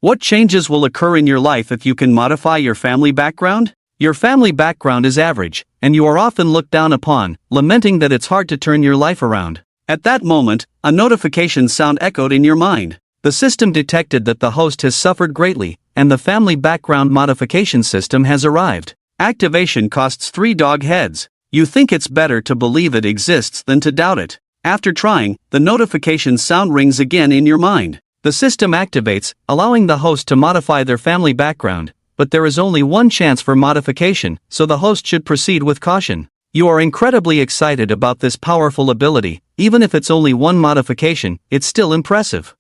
What changes will occur in your life if you can modify your family background? Your family background is average, and you are often looked down upon, lamenting that it's hard to turn your life around. At that moment, a notification sound echoed in your mind. The system detected that the host has suffered greatly, and the family background modification system has arrived. Activation costs 3 dog heads. You think it's better to believe it exists than to doubt it. After trying, the notification sound rings again in your mind. The system activates, allowing the host to modify their family background, but there is only one chance for modification, so the host should proceed with caution. You are incredibly excited about this powerful ability. Even if it's only one modification, it's still impressive.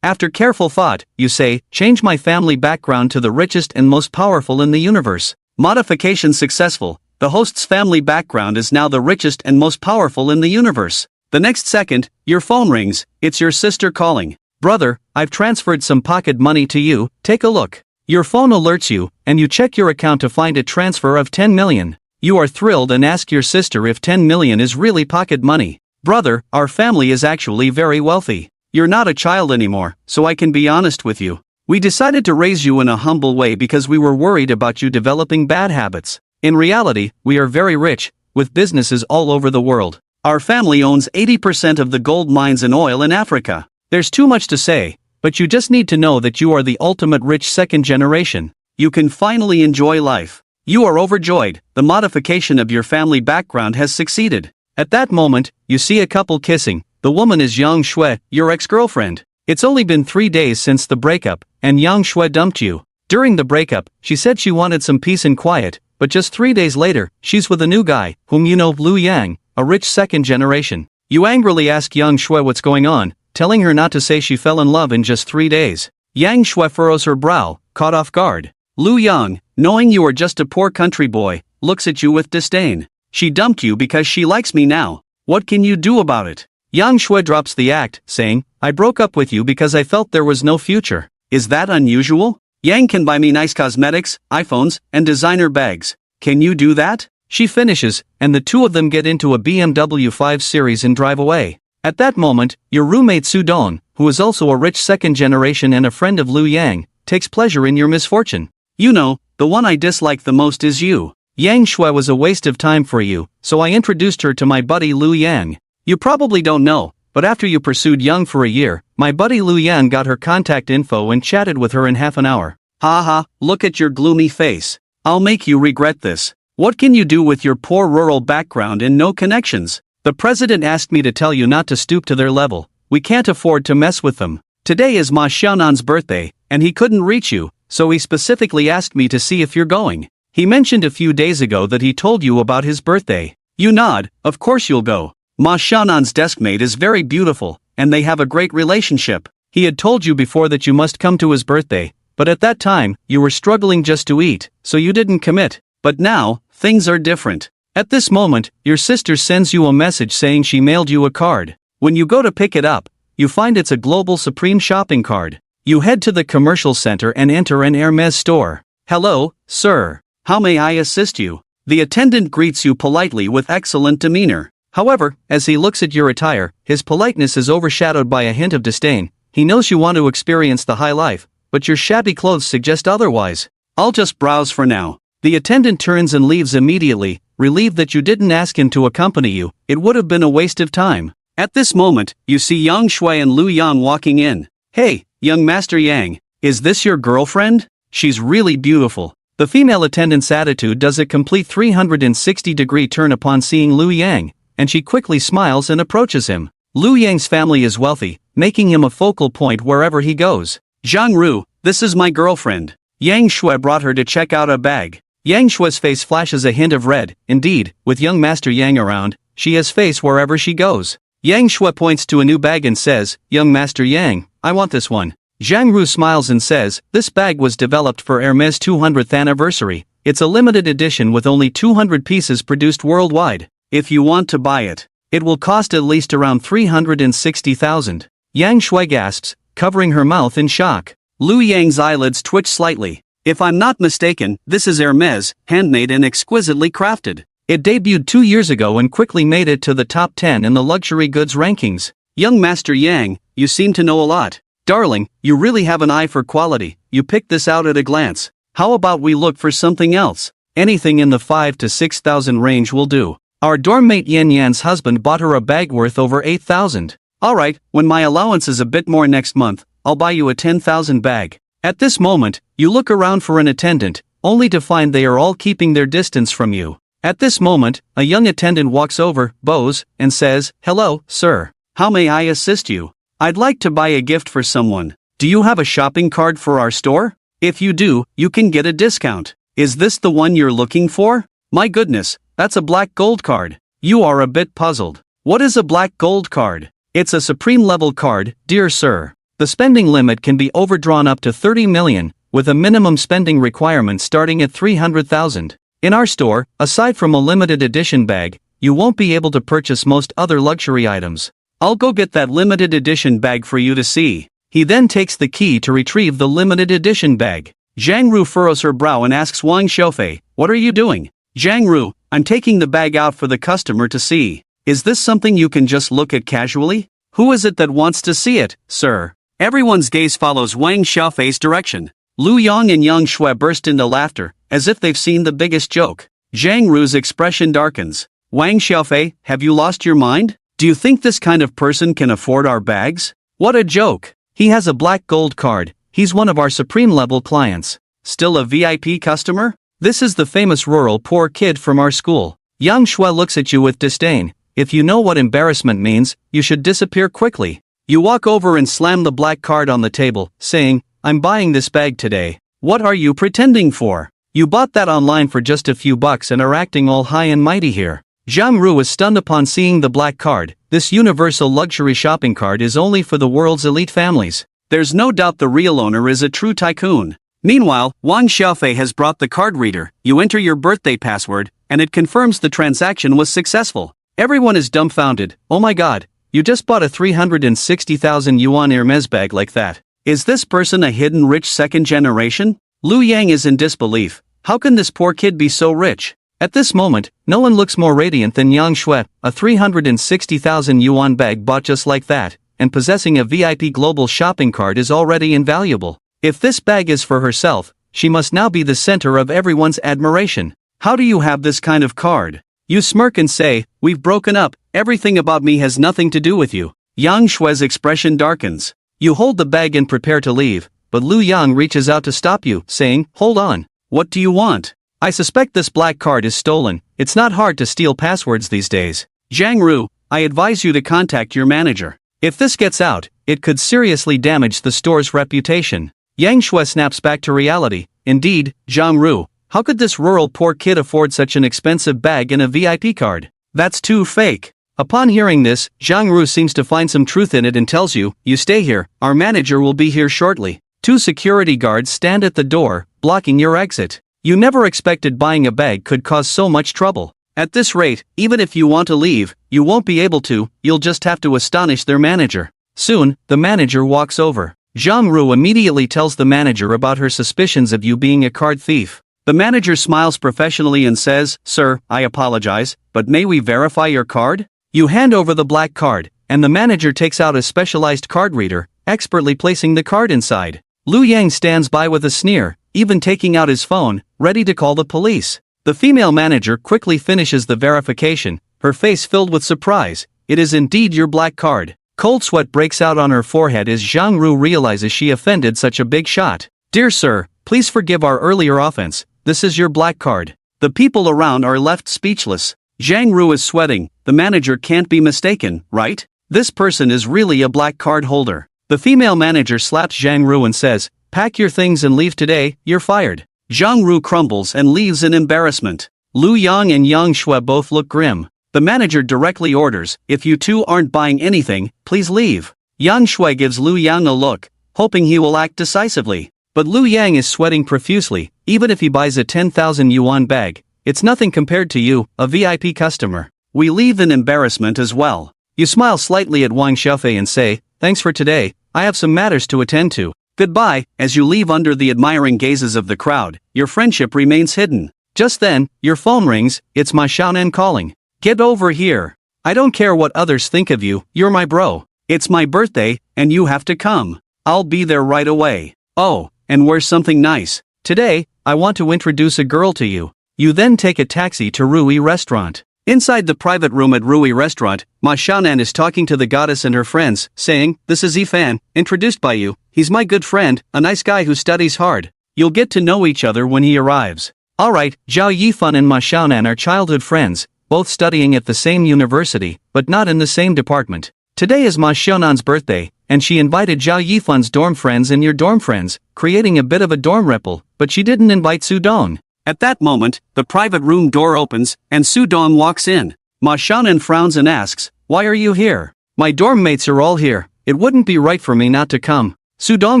After careful thought, you say, change my family background to the richest and most powerful in the universe. Modification successful. The host's family background is now the richest and most powerful in the universe. The next second, your phone rings. It's your sister calling. Brother, I've transferred some pocket money to you, take a look. Your phone alerts you, and you check your account to find a transfer of 10 million. You are thrilled and ask your sister if 10 million is really pocket money. Brother, our family is actually very wealthy. You're not a child anymore, so I can be honest with you. We decided to raise you in a humble way because we were worried about you developing bad habits. In reality, we are very rich, with businesses all over the world. Our family owns 80% of the gold mines and oil in Africa. There's too much to say, but you just need to know that you are the ultimate rich second generation. You can finally enjoy life. You are overjoyed. The modification of your family background has succeeded. At that moment, you see a couple kissing. The woman is Yang Shui, your ex-girlfriend. It's only been 3 days since the breakup, and Yang Shui dumped you. During the breakup, she said she wanted some peace and quiet, but just 3 days later, she's with a new guy, whom you know, Liu Yang, a rich second generation. You angrily ask Yang Shui what's going on, telling her not to say she fell in love in just 3 days. Yang Shui furrows her brow, caught off guard. Liu Yang, knowing you are just a poor country boy, looks at you with disdain. She dumped you because she likes me now. What can you do about it? Yang Shui drops the act, saying, I broke up with you because I felt there was no future. Is that unusual? Yang can buy me nice cosmetics, iPhones, and designer bags. Can you do that? She finishes, and the two of them get into a BMW 5 Series and drive away. At that moment, your roommate Su Don, who is also a rich second generation and a friend of Liu Yang, takes pleasure in your misfortune. You know, the one I dislike the most is you. Yang Shui was a waste of time for you, so I introduced her to my buddy Liu Yang. You probably don't know, but after you pursued Yang for a year, my buddy Liu Yang got her contact info and chatted with her in half an hour. Haha, look at your gloomy face. I'll make you regret this. What can you do with your poor rural background and no connections? The president asked me to tell you not to stoop to their level. We can't afford to mess with them. Today is Ma Xiaonan's birthday, and he couldn't reach you, so he specifically asked me to see if you're going. He mentioned a few days ago that he told you about his birthday. You nod, of course you'll go. Ma Xiaonan's deskmate is very beautiful, and they have a great relationship. He had told you before that you must come to his birthday, but at that time, you were struggling just to eat, so you didn't commit. But now, things are different. At this moment, your sister sends you a message saying she mailed you a card. When you go to pick it up, you find it's a Global Supreme shopping card. You head to the commercial center and enter an Hermes store. Hello, sir. How may I assist you? The attendant greets you politely with excellent demeanor. However, as he looks at your attire, his politeness is overshadowed by a hint of disdain. He knows you want to experience the high life, but your shabby clothes suggest otherwise. I'll just browse for now. The attendant turns and leaves immediately, relieved that you didn't ask him to accompany you. It would have been a waste of time. At this moment, you see Yang Shui and Liu Yang walking in. Hey, young Master Yang, is this your girlfriend? She's really beautiful. The female attendant's attitude does a complete 360-degree turn upon seeing Liu Yang, and she quickly smiles and approaches him. Liu Yang's family is wealthy, making him a focal point wherever he goes. Zhang Ru, this is my girlfriend. Yang Shui brought her to check out a bag. Yang Shui's face flashes a hint of red. Indeed, with young Master Yang around, she has face wherever she goes. Yang Shui points to a new bag and says, Young Master Yang, I want this one. Zhang Ru smiles and says, this bag was developed for Hermes' 200th anniversary. It's a limited edition with only 200 pieces produced worldwide. If you want to buy it, it will cost at least around 360,000. Yang Shui gasps, covering her mouth in shock. Liu Yang's eyelids twitch slightly. If I'm not mistaken, this is Hermes, handmade and exquisitely crafted. It debuted 2 years ago and quickly made it to the top 10 in the luxury goods rankings. Young Master Yang, you seem to know a lot. Darling, you really have an eye for quality, you picked this out at a glance. How about we look for something else? Anything in the 5 to 6,000 range will do. Our dorm mate Yan Yan's husband bought her a bag worth over 8,000. Alright, when my allowance is a bit more next month, I'll buy you a 10,000 bag. At this moment, you look around for an attendant, only to find they are all keeping their distance from you. At this moment, a young attendant walks over, bows, and says, "Hello, sir. How may I assist you? I'd like to buy a gift for someone. Do you have a shopping card for our store? If you do, you can get a discount. Is this the one you're looking for? My goodness, that's a black gold card. You are a bit puzzled. What is a black gold card? It's a supreme level card, dear sir. The spending limit can be overdrawn up to 30 million, with a minimum spending requirement starting at 300,000. In our store, aside from a limited edition bag, you won't be able to purchase most other luxury items. I'll go get that limited edition bag for you to see." He then takes the key to retrieve the limited edition bag. Zhang Ru furrows her brow and asks Wang Xiaofei, "What are you doing?" "Zhang Ru, I'm taking the bag out for the customer to see. Is this something you can just look at casually? Who is it that wants to see it, sir?" Everyone's gaze follows Wang Xiaofei's direction. Lu Yang and Yang Shui burst into laughter, as if they've seen the biggest joke. Zhang Ru's expression darkens. "Wang Xiaofei, have you lost your mind? Do you think this kind of person can afford our bags? What a joke! He has a black gold card, he's one of our supreme level clients. Still a VIP customer? This is the famous rural poor kid from our school." Yang Shui looks at you with disdain. If you know what embarrassment means, you should disappear quickly. You walk over and slam the black card on the table, saying, "I'm buying this bag today." "What are you pretending for? You bought that online for just a few bucks and are acting all high and mighty here." Zhang Ru was stunned upon seeing the black card. This universal luxury shopping card is only for the world's elite families. There's no doubt the real owner is a true tycoon. Meanwhile, Wang Xiaofei has brought the card reader. You enter your birthday password, and it confirms the transaction was successful. Everyone is dumbfounded. "Oh my god, you just bought a 360,000 yuan Hermes bag like that. Is this person a hidden rich second generation?" Lu Yang is in disbelief. How can this poor kid be so rich? At this moment, no one looks more radiant than Yang Shui, a 360,000 yuan bag bought just like that, and possessing a VIP global shopping card is already invaluable. If this bag is for herself, she must now be the center of everyone's admiration. "How do you have this kind of card?" You smirk and say, "We've broken up, everything about me has nothing to do with you." Yang Shui's expression darkens. You hold the bag and prepare to leave, but Lu Yang reaches out to stop you, saying, "Hold on. What do you want? I suspect this black card is stolen. It's not hard to steal passwords these days. Zhang Ru, I advise you to contact your manager. If this gets out, it could seriously damage the store's reputation." Yang Shui snaps back to reality. Indeed, Zhang Ru, how could this rural poor kid afford such an expensive bag and a VIP card? That's too fake. Upon hearing this, Zhang Ru seems to find some truth in it and tells you, "You stay here, our manager will be here shortly." 2 security guards stand at the door, blocking your exit. You never expected buying a bag could cause so much trouble. At this rate, even if you want to leave, you won't be able to, you'll just have to astonish their manager. Soon, the manager walks over. Zhang Ru immediately tells the manager about her suspicions of you being a card thief. The manager smiles professionally and says, "Sir, I apologize, but may we verify your card?" You hand over the black card, and the manager takes out a specialized card reader, expertly placing the card inside. Lu Yang stands by with a sneer, even taking out his phone, ready to call the police. The female manager quickly finishes the verification, her face filled with surprise. It is indeed your black card. Cold sweat breaks out on her forehead as Zhang Ru realizes she offended such a big shot. "Dear sir, please forgive our earlier offense, this is your black card." The people around are left speechless. Zhang Ru is sweating. The manager can't be mistaken, right? This person is really a black card holder. The female manager slaps Zhang Ru and says, "Pack your things and leave today, you're fired." Zhang Ru crumbles and leaves in embarrassment. Lu Yang and Yang Shui both look grim. The manager directly orders, "If you two aren't buying anything, please leave." Yang Shui gives Lu Yang a look, hoping he will act decisively. But Lu Yang is sweating profusely. Even if he buys a 10,000 yuan bag, it's nothing compared to you, a VIP customer. We leave in embarrassment as well. You smile slightly at Wang Xiaofei and say, "Thanks for today, I have some matters to attend to. Goodbye." As you leave under the admiring gazes of the crowd, your friendship remains hidden. Just then, your phone rings. It's Ma Xiaonan calling. "Get over here. I don't care what others think of you, you're my bro. It's my birthday, and you have to come." I'll be there right away. Oh, and where's something nice? Today, I want to introduce a girl to you. You then take a taxi to Rui Restaurant. Inside the private room at Rui Restaurant, Ma Xiaonan is talking to the goddess and her friends, saying, "This is Yifan, introduced by you. He's my good friend, a nice guy who studies hard. You'll get to know each other when he arrives." Alright, Zhao Yifan and Ma Xiaonan are childhood friends, both studying at the same university, but not in the same department. Today is Ma Xiaonan's birthday, and she invited Zhao Yifan's dorm friends and your dorm friends, creating a bit of a dorm ripple, but she didn't invite Su Dong. At that moment, the private room door opens, and Su Dong walks in. Ma Xiaonan frowns and asks, "Why are you here?" "My dorm mates are all here. It wouldn't be right for me not to come." Su Dong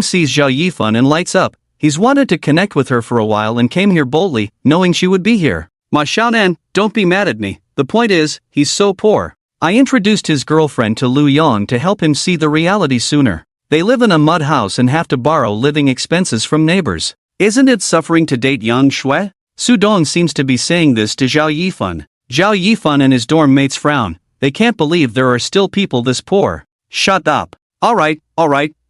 sees Zhao Yifan and lights up. He's wanted to connect with her for a while and came here boldly, knowing she would be here. "Ma Xiaonan, don't be mad at me. The point is, he's so poor. I introduced his girlfriend to Lu Yong to help him see the reality sooner. They live in a mud house and have to borrow living expenses from neighbors. Isn't it suffering to date Yang Shui?" Su Dong seems to be saying this to Zhao Yifan. Zhao Yifan and his dorm mates frown. They can't believe there are still people this poor. "Shut up. Alright,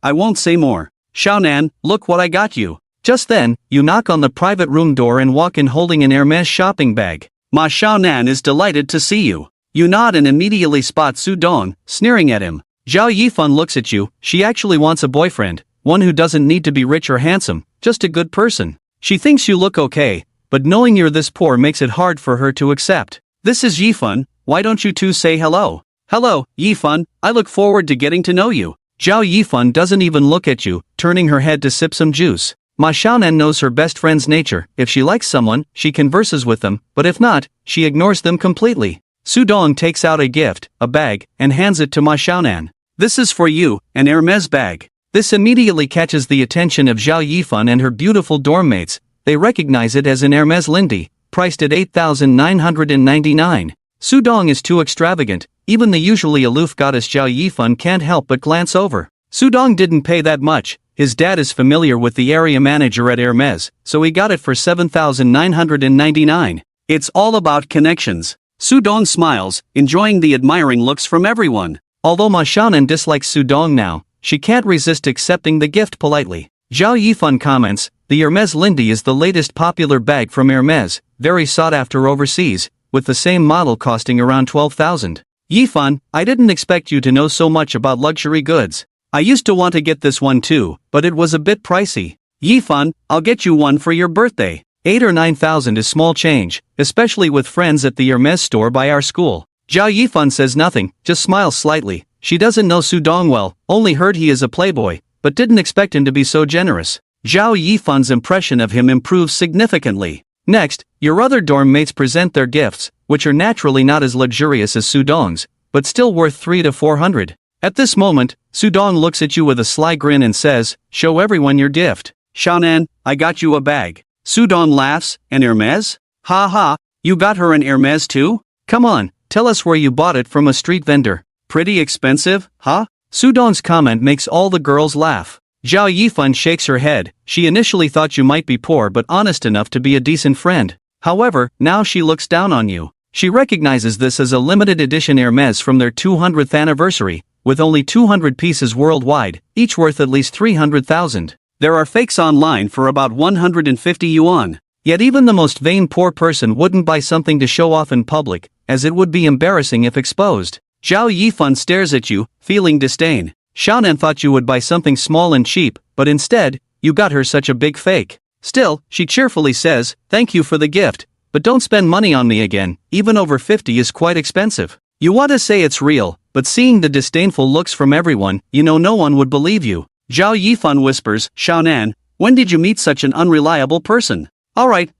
I won't say more. Xiaonan, look what I got you." Just then, you knock on the private room door and walk in holding an Hermes shopping bag. Ma Xiaonan is delighted to see you. You nod and immediately spot Su Dong, sneering at him. Zhao Yifan looks at you. She actually wants a boyfriend, one who doesn't need to be rich or handsome, just a good person. She thinks you look okay, but knowing you're this poor makes it hard for her to accept. "This is Yifan, why don't you two say hello?" "Hello, Yifan, I look forward to getting to know you." Zhao Yifan doesn't even look at you, turning her head to sip some juice. Ma Xiaonan knows her best friend's nature. If she likes someone, she converses with them, but if not, she ignores them completely. Su Dong takes out a gift, a bag, and hands it to Ma Xiaonan. "This is for you, an Hermes bag." This immediately catches the attention of Zhao Yifan and her beautiful dorm mates. They recognize it as an Hermes Lindy, priced at 8,999. Su Dong is too extravagant, even the usually aloof goddess Zhao Yifan can't help but glance over. Su Dong didn't pay that much. His dad is familiar with the area manager at Hermes, so he got it for 7,999. It's all about connections. Su Dong smiles, enjoying the admiring looks from everyone. Although Ma Xiaonan dislikes Su Dong now, she can't resist accepting the gift politely. Zhao Yifan comments, "The Hermes Lindy is the latest popular bag from Hermes, very sought after overseas, with the same model costing around 12,000. Yifan, I didn't expect you to know so much about luxury goods. I used to want to get this one too, but it was a bit pricey. Yifan, I'll get you one for your birthday. 8 or 9,000 is small change, especially with friends at the Hermes store by our school." Zhao Yifan says nothing, just smiles slightly. She doesn't know Su Dong well, only heard he is a playboy, but didn't expect him to be so generous. Zhao Yifan's impression of him improves significantly. Next, your other dorm mates present their gifts, which are naturally not as luxurious as Su Dong's, but still worth 300 to 400. At this moment, Su Dong looks at you with a sly grin and says, "Show everyone your gift." "Xiaonan, I got you a bag." Su Dong laughs, "An Hermes? Ha ha, you got her an Hermes too? Come on, tell us where you bought it from. A street vendor. Pretty expensive, huh?" Su Dong's comment makes all the girls laugh. Zhao Yifan shakes her head. She initially thought you might be poor but honest enough to be a decent friend. However, now she looks down on you. She recognizes this as a limited edition Hermes from their 200th anniversary, with only 200 pieces worldwide, each worth at least 300,000. There are fakes online for about 150 yuan. Yet even the most vain poor person wouldn't buy something to show off in public, as it would be embarrassing if exposed. Zhao Yifan stares at you, feeling disdain. Xiaonan thought you would buy something small and cheap, but instead, you got her such a big fake. Still, she cheerfully says, "Thank you for the gift, but don't spend money on me again, even over 50 is quite expensive." You want to say it's real, but seeing the disdainful looks from everyone, you know no one would believe you. Zhao Yifan whispers, "Xiaonan, when did you meet such an unreliable person?" Alright,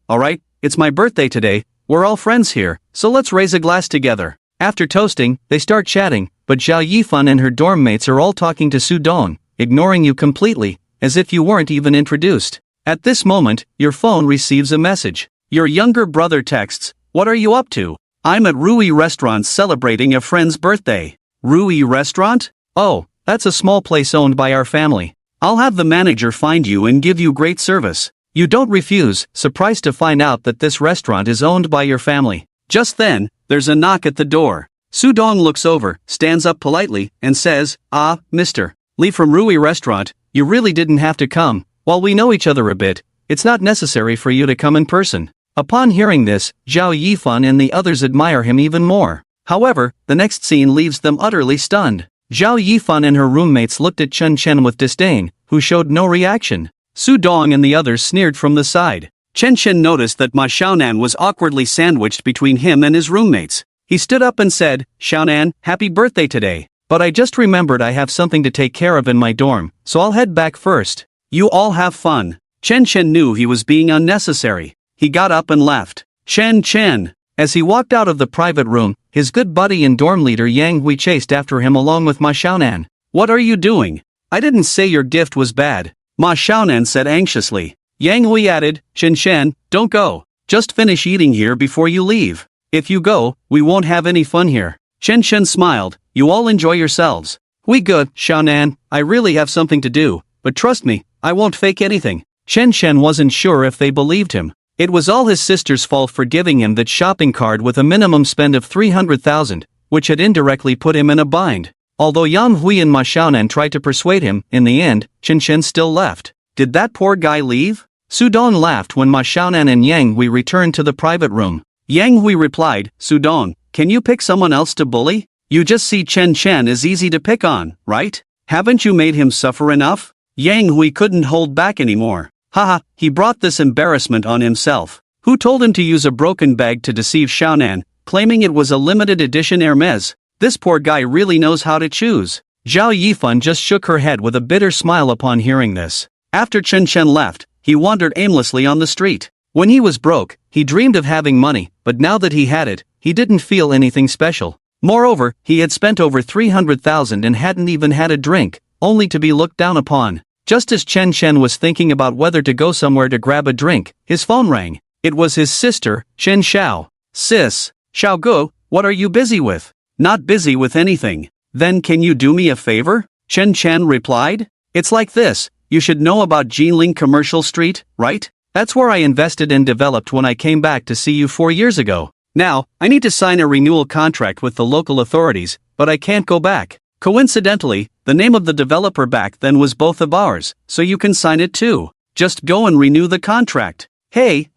it's my birthday today, we're all friends here, so let's raise a glass together." After toasting, they start chatting, but Zhao Yifan and her dorm mates are all talking to Su Dong, ignoring you completely, as if you weren't even introduced. At this moment, your phone receives a message. Your younger brother texts, "What are you up to?" "I'm at Rui Restaurant celebrating a friend's birthday." "Rui Restaurant? Oh, that's a small place owned by our family. I'll have the manager find you and give you great service." You don't refuse, surprised to find out that this restaurant is owned by your family. Just then, there's a knock at the door. Su Dong looks over, stands up politely, and says, "Ah, Mr. Lee from Rui Restaurant, you really didn't have to come. While we know each other a bit, it's not necessary for you to come in person. Upon hearing this, Zhao Yifan and the others admire him even more. However, the next scene leaves them utterly stunned. Zhao Yifan and her roommates looked at Chen Chen with disdain, who showed no reaction. Su Dong and the others sneered from the side. Chen Chen noticed that Ma Xiaonan was awkwardly sandwiched between him and his roommates. He stood up and said, "Xiaonan, happy birthday today. But I just remembered I have something to take care of in my dorm, so I'll head back first. You all have fun." Chen Chen knew he was being unnecessary. He got up and left. Chen Chen. As he walked out of the private room, his good buddy and dorm leader Yang Hui chased after him along with Ma Xiaonan. "What are you doing? I didn't say your gift was bad," Ma Xiaonan said anxiously. Yang Hui added, "Chen Chen, don't go. Just finish eating here before you leave. If you go, we won't have any fun here." Chen Chen smiled. "You all enjoy yourselves." "We good, Xiaonan. I really have something to do, but trust me, I won't fake anything." Chen Chen wasn't sure if they believed him. It was all his sister's fault for giving him that shopping card with a minimum spend of 300,000, which had indirectly put him in a bind. Although Yang Hui and Ma Xiaonan tried to persuade him, in the end, Chen Chen still left. Did that poor guy leave? Su Dong laughed when Ma Xiaonan and Yang Hui returned to the private room. Yang Hui replied, "Su Dong, can you pick someone else to bully? You just see Chen Chen is easy to pick on, right? Haven't you made him suffer enough?" Yang Hui couldn't hold back anymore. Haha, he brought this embarrassment on himself. Who told him to use a broken bag to deceive Xiaonan, claiming it was a limited edition Hermes? This poor guy really knows how to choose. Zhao Yifan just shook her head with a bitter smile upon hearing this. After Chen Chen left, he wandered aimlessly on the street. When he was broke, he dreamed of having money, but now that he had it, he didn't feel anything special. Moreover, he had spent over 300,000 and hadn't even had a drink, only to be looked down upon. Just as Chen Chen was thinking about whether to go somewhere to grab a drink, his phone rang. It was his sister, Chen Xiao. "Sis, Xiao Gu, what are you busy with?" "Not busy with anything." "Then can you do me a favor?" Chen Chen replied. "It's like this, you should know about Jinling Commercial Street, right? That's where I invested and developed when I came back to see you 4 years ago. Now, I need to sign a renewal contract with the local authorities, but I can't go back. Coincidentally, the name of the developer back then was both of ours, so you can sign it too. Just go and renew the contract." Hey,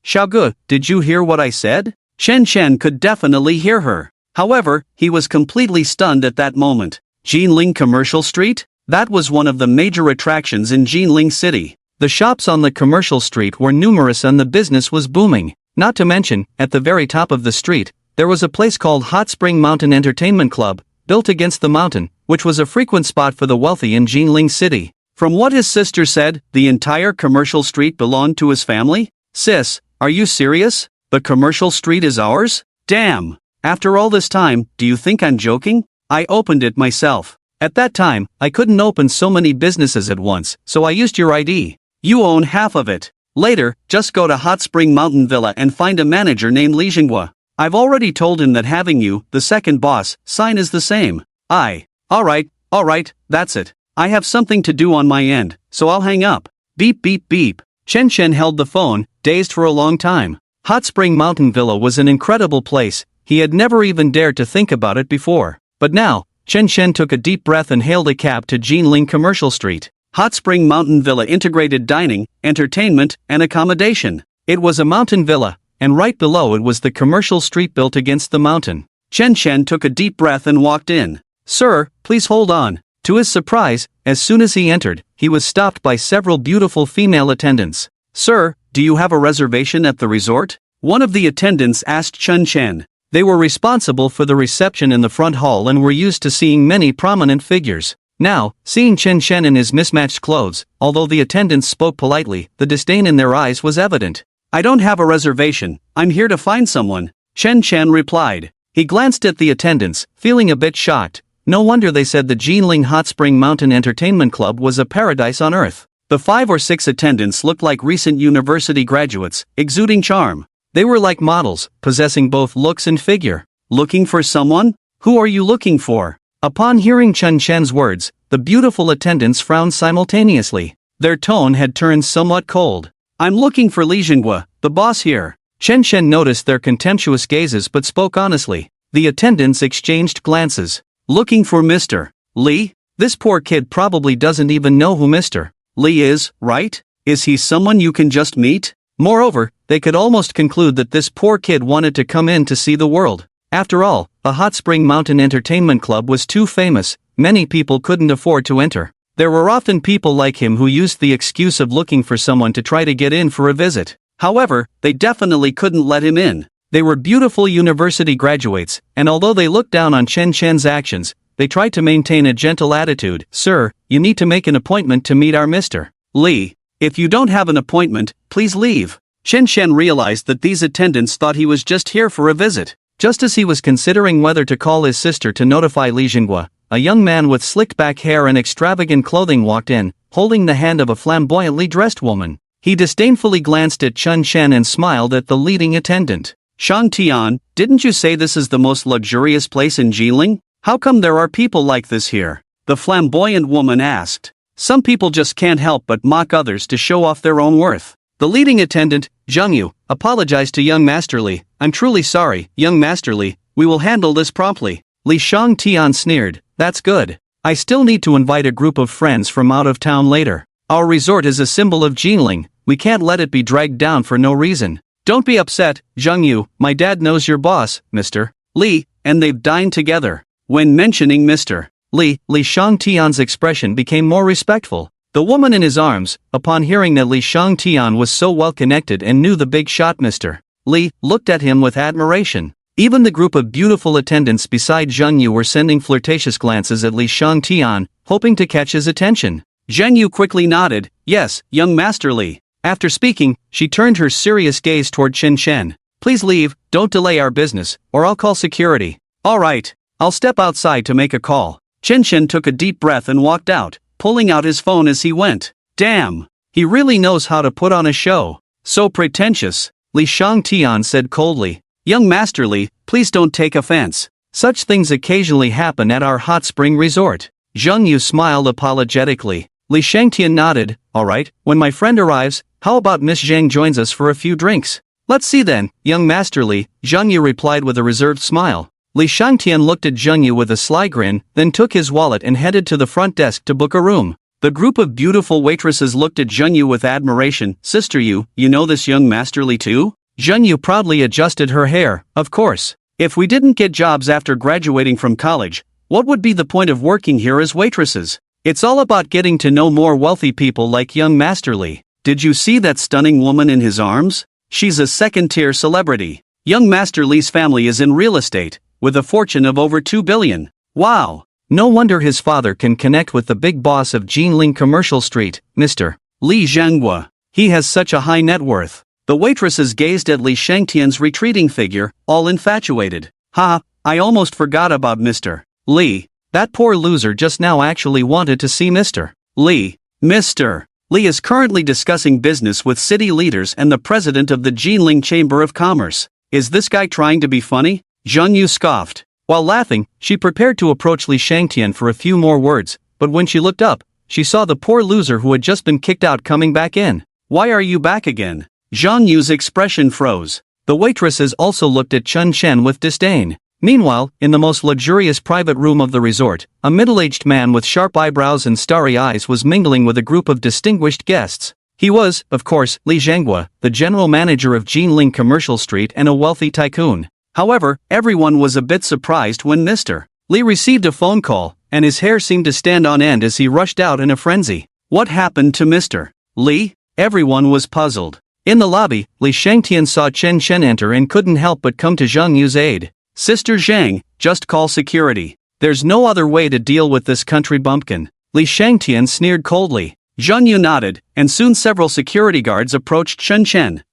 Xiaogu, did you hear what I said?" Chen Chen could definitely hear her. However, he was completely stunned at that moment. Jinling Commercial Street? That was one of the major attractions in Jinling City. The shops on the commercial street were numerous and the business was booming. Not to mention, at the very top of the street, there was a place called Hot Spring Mountain Entertainment Club, built against the mountain, which was a frequent spot for the wealthy in Jinling City. From what his sister said, the entire commercial street belonged to his family? "Sis, are you serious? The commercial street is ours? Damn! After all this time, do you think I'm joking? I opened it myself. At that time, I couldn't open so many businesses at once, so I used your ID. You own half of it. Later, just go to Hot Spring Mountain Villa and find a manager named Li Jinghua. I've already told him that having you, the second boss, sign is the same. Alright, that's it. I have something to do on my end, so I'll hang up." Beep beep beep. Chen Chen held the phone, dazed for a long time. Hot Spring Mountain Villa was an incredible place, he had never even dared to think about it before. But now, Chen Chen took a deep breath and hailed a cab to Jinling Commercial Street. Hot Spring Mountain Villa integrated dining, entertainment, and accommodation. It was a mountain villa, and right below it was the commercial street built against the mountain. Chen Chen took a deep breath and walked in. "Sir, please hold on." To his surprise, as soon as he entered, he was stopped by several beautiful female attendants. "Sir, do you have a reservation at the resort?" One of the attendants asked Chen Chen. They were responsible for the reception in the front hall and were used to seeing many prominent figures. Now, seeing Chen Chen in his mismatched clothes, although the attendants spoke politely, the disdain in their eyes was evident. "I don't have a reservation, I'm here to find someone," Chen Chen replied. He glanced at the attendants, feeling a bit shocked. No wonder they said the Jinling Hot Spring Mountain Entertainment Club was a paradise on earth. The 5 or 6 attendants looked like recent university graduates, exuding charm. They were like models, possessing both looks and figure. "Looking for someone? Who are you looking for?" Upon hearing Chen Chen's words, the beautiful attendants frowned simultaneously. Their tone had turned somewhat cold. "I'm looking for Li Jinghua, the boss here." Chen Chen noticed their contemptuous gazes but spoke honestly. The attendants exchanged glances. "Looking for Mr. Li? This poor kid probably doesn't even know who Mr. Lee is, right? Is he someone you can just meet? Moreover, they could almost conclude that this poor kid wanted to come in to see the world. After all, the Hot Spring Mountain Entertainment Club was too famous, many people couldn't afford to enter. There were often people like him who used the excuse of looking for someone to try to get in for a visit. However, they definitely couldn't let him in. They were beautiful university graduates, and although they looked down on Chen Chen's actions, they tried to maintain a gentle attitude. Sir, you need to make an appointment to meet our Mr. Lee. If you don't have an appointment, please leave. Chen Chen realized that these attendants thought he was just here for a visit. Just as he was considering whether to call his sister to notify Li Jinghua, a young man with slicked back hair and extravagant clothing walked in, holding the hand of a flamboyantly dressed woman. He disdainfully glanced at Chen Chen and smiled at the leading attendant. Shang Tian, didn't you say this is the most luxurious place in Jilin? How come there are people like this here? The flamboyant woman asked. Some people just can't help but mock others to show off their own worth. The leading attendant, Zhang Yu, apologized to young Master Li. I'm truly sorry, young Master Li, we will handle this promptly. Li Shang Tian sneered, that's good. I still need to invite a group of friends from out of town later. Our resort is a symbol of Jilin, we can't let it be dragged down for no reason. Don't be upset, Zhang Yu, my dad knows your boss, Mr. Li, and they've dined together. When mentioning Mr. Li Shang Tian's expression became more respectful. The woman in his arms, upon hearing that Li Shang Tian was so well connected and knew the big shot Mr. Li, looked at him with admiration. Even the group of beautiful attendants beside Zhang Yu were sending flirtatious glances at Li Shang Tian, hoping to catch his attention. Zhang Yu quickly nodded, yes, young Master Li. After speaking, she turned her serious gaze toward Chen Chen. Please leave, don't delay our business, or I'll call security. Alright, I'll step outside to make a call. Chen Chen took a deep breath and walked out, pulling out his phone as he went. Damn, he really knows how to put on a show. So pretentious, Li Shang Tian said coldly. Young Master Li, please don't take offense. Such things occasionally happen at our hot spring resort. Zhang Yu smiled apologetically. Li Shangtian nodded, alright, when my friend arrives, how about Miss Zhang joins us for a few drinks? Let's see then, young Master Li, Zhang Yu replied with a reserved smile. Li Shangtian looked at Zhang Yu with a sly grin, then took his wallet and headed to the front desk to book a room. The group of beautiful waitresses looked at Zhang Yu with admiration. Sister Yu, you know this young Master Li too? Zhang Yu proudly adjusted her hair, of course. If we didn't get jobs after graduating from college, what would be the point of working here as waitresses? It's all about getting to know more wealthy people like young Master Li. Did you see that stunning woman in his arms? She's a second-tier celebrity. Young Master Li's family is in real estate, with a fortune of over 2 billion. Wow! No wonder his father can connect with the big boss of Jinling Commercial Street, Mr. Li Zhanghua. He has such a high net worth. The waitresses gazed at Li Shangtian's retreating figure, all infatuated. Ha, I almost forgot about Mr. Li. That poor loser just now actually wanted to see Mr. Li. Mr. Li is currently discussing business with city leaders and the president of the Jinling Chamber of Commerce. Is this guy trying to be funny? Zhang Yu scoffed. While laughing, she prepared to approach Li Shangtian for a few more words, but when she looked up, she saw the poor loser who had just been kicked out coming back in. Why are you back again? Zhang Yu's expression froze. The waitresses also looked at Chen Chen with disdain. Meanwhile, in the most luxurious private room of the resort, a middle-aged man with sharp eyebrows and starry eyes was mingling with a group of distinguished guests. He was, of course, Li Zhanghua, the general manager of Jinling Commercial Street and a wealthy tycoon. However, everyone was a bit surprised when Mr. Li received a phone call, and his hair seemed to stand on end as he rushed out in a frenzy. What happened to Mr. Li? Everyone was puzzled. In the lobby, Li Shangtian saw Chen Chen enter and couldn't help but come to Zhang Yu's aid. Sister Zhang, just call security. There's no other way to deal with this country bumpkin. Li Shangtian sneered coldly. Zhang Yu nodded, and soon several security guards approached Chen Chen.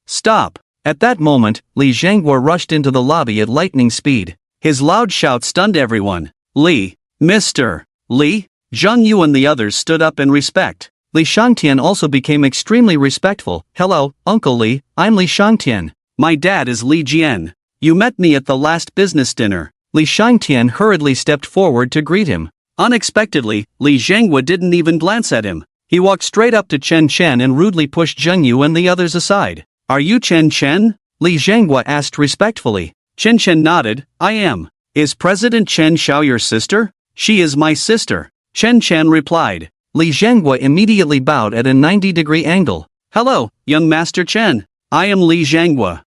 Stop! At that moment, Li Zhanghua rushed into the lobby at lightning speed. His loud shout stunned everyone. Li! Mr. Li! Zhang Yu and the others stood up in respect. Li Shangtian also became extremely respectful. Hello, Uncle Li, I'm Li Shangtian. My dad is Li Jian. You met me at the last business dinner. Li Shangtian hurriedly stepped forward to greet him. Unexpectedly, Li Zhanghua didn't even glance at him. He walked straight up to Chen Chen and rudely pushed Zhang Yu and the others aside. Are you Chen Chen? Li Zhanghua asked respectfully. Chen Chen nodded, I am. Is President Chen Xiao your sister? She is my sister, Chen Chen replied. Li Zhenghua immediately bowed at a 90-degree angle. Hello, young Master Chen. I am Li Zhenghua.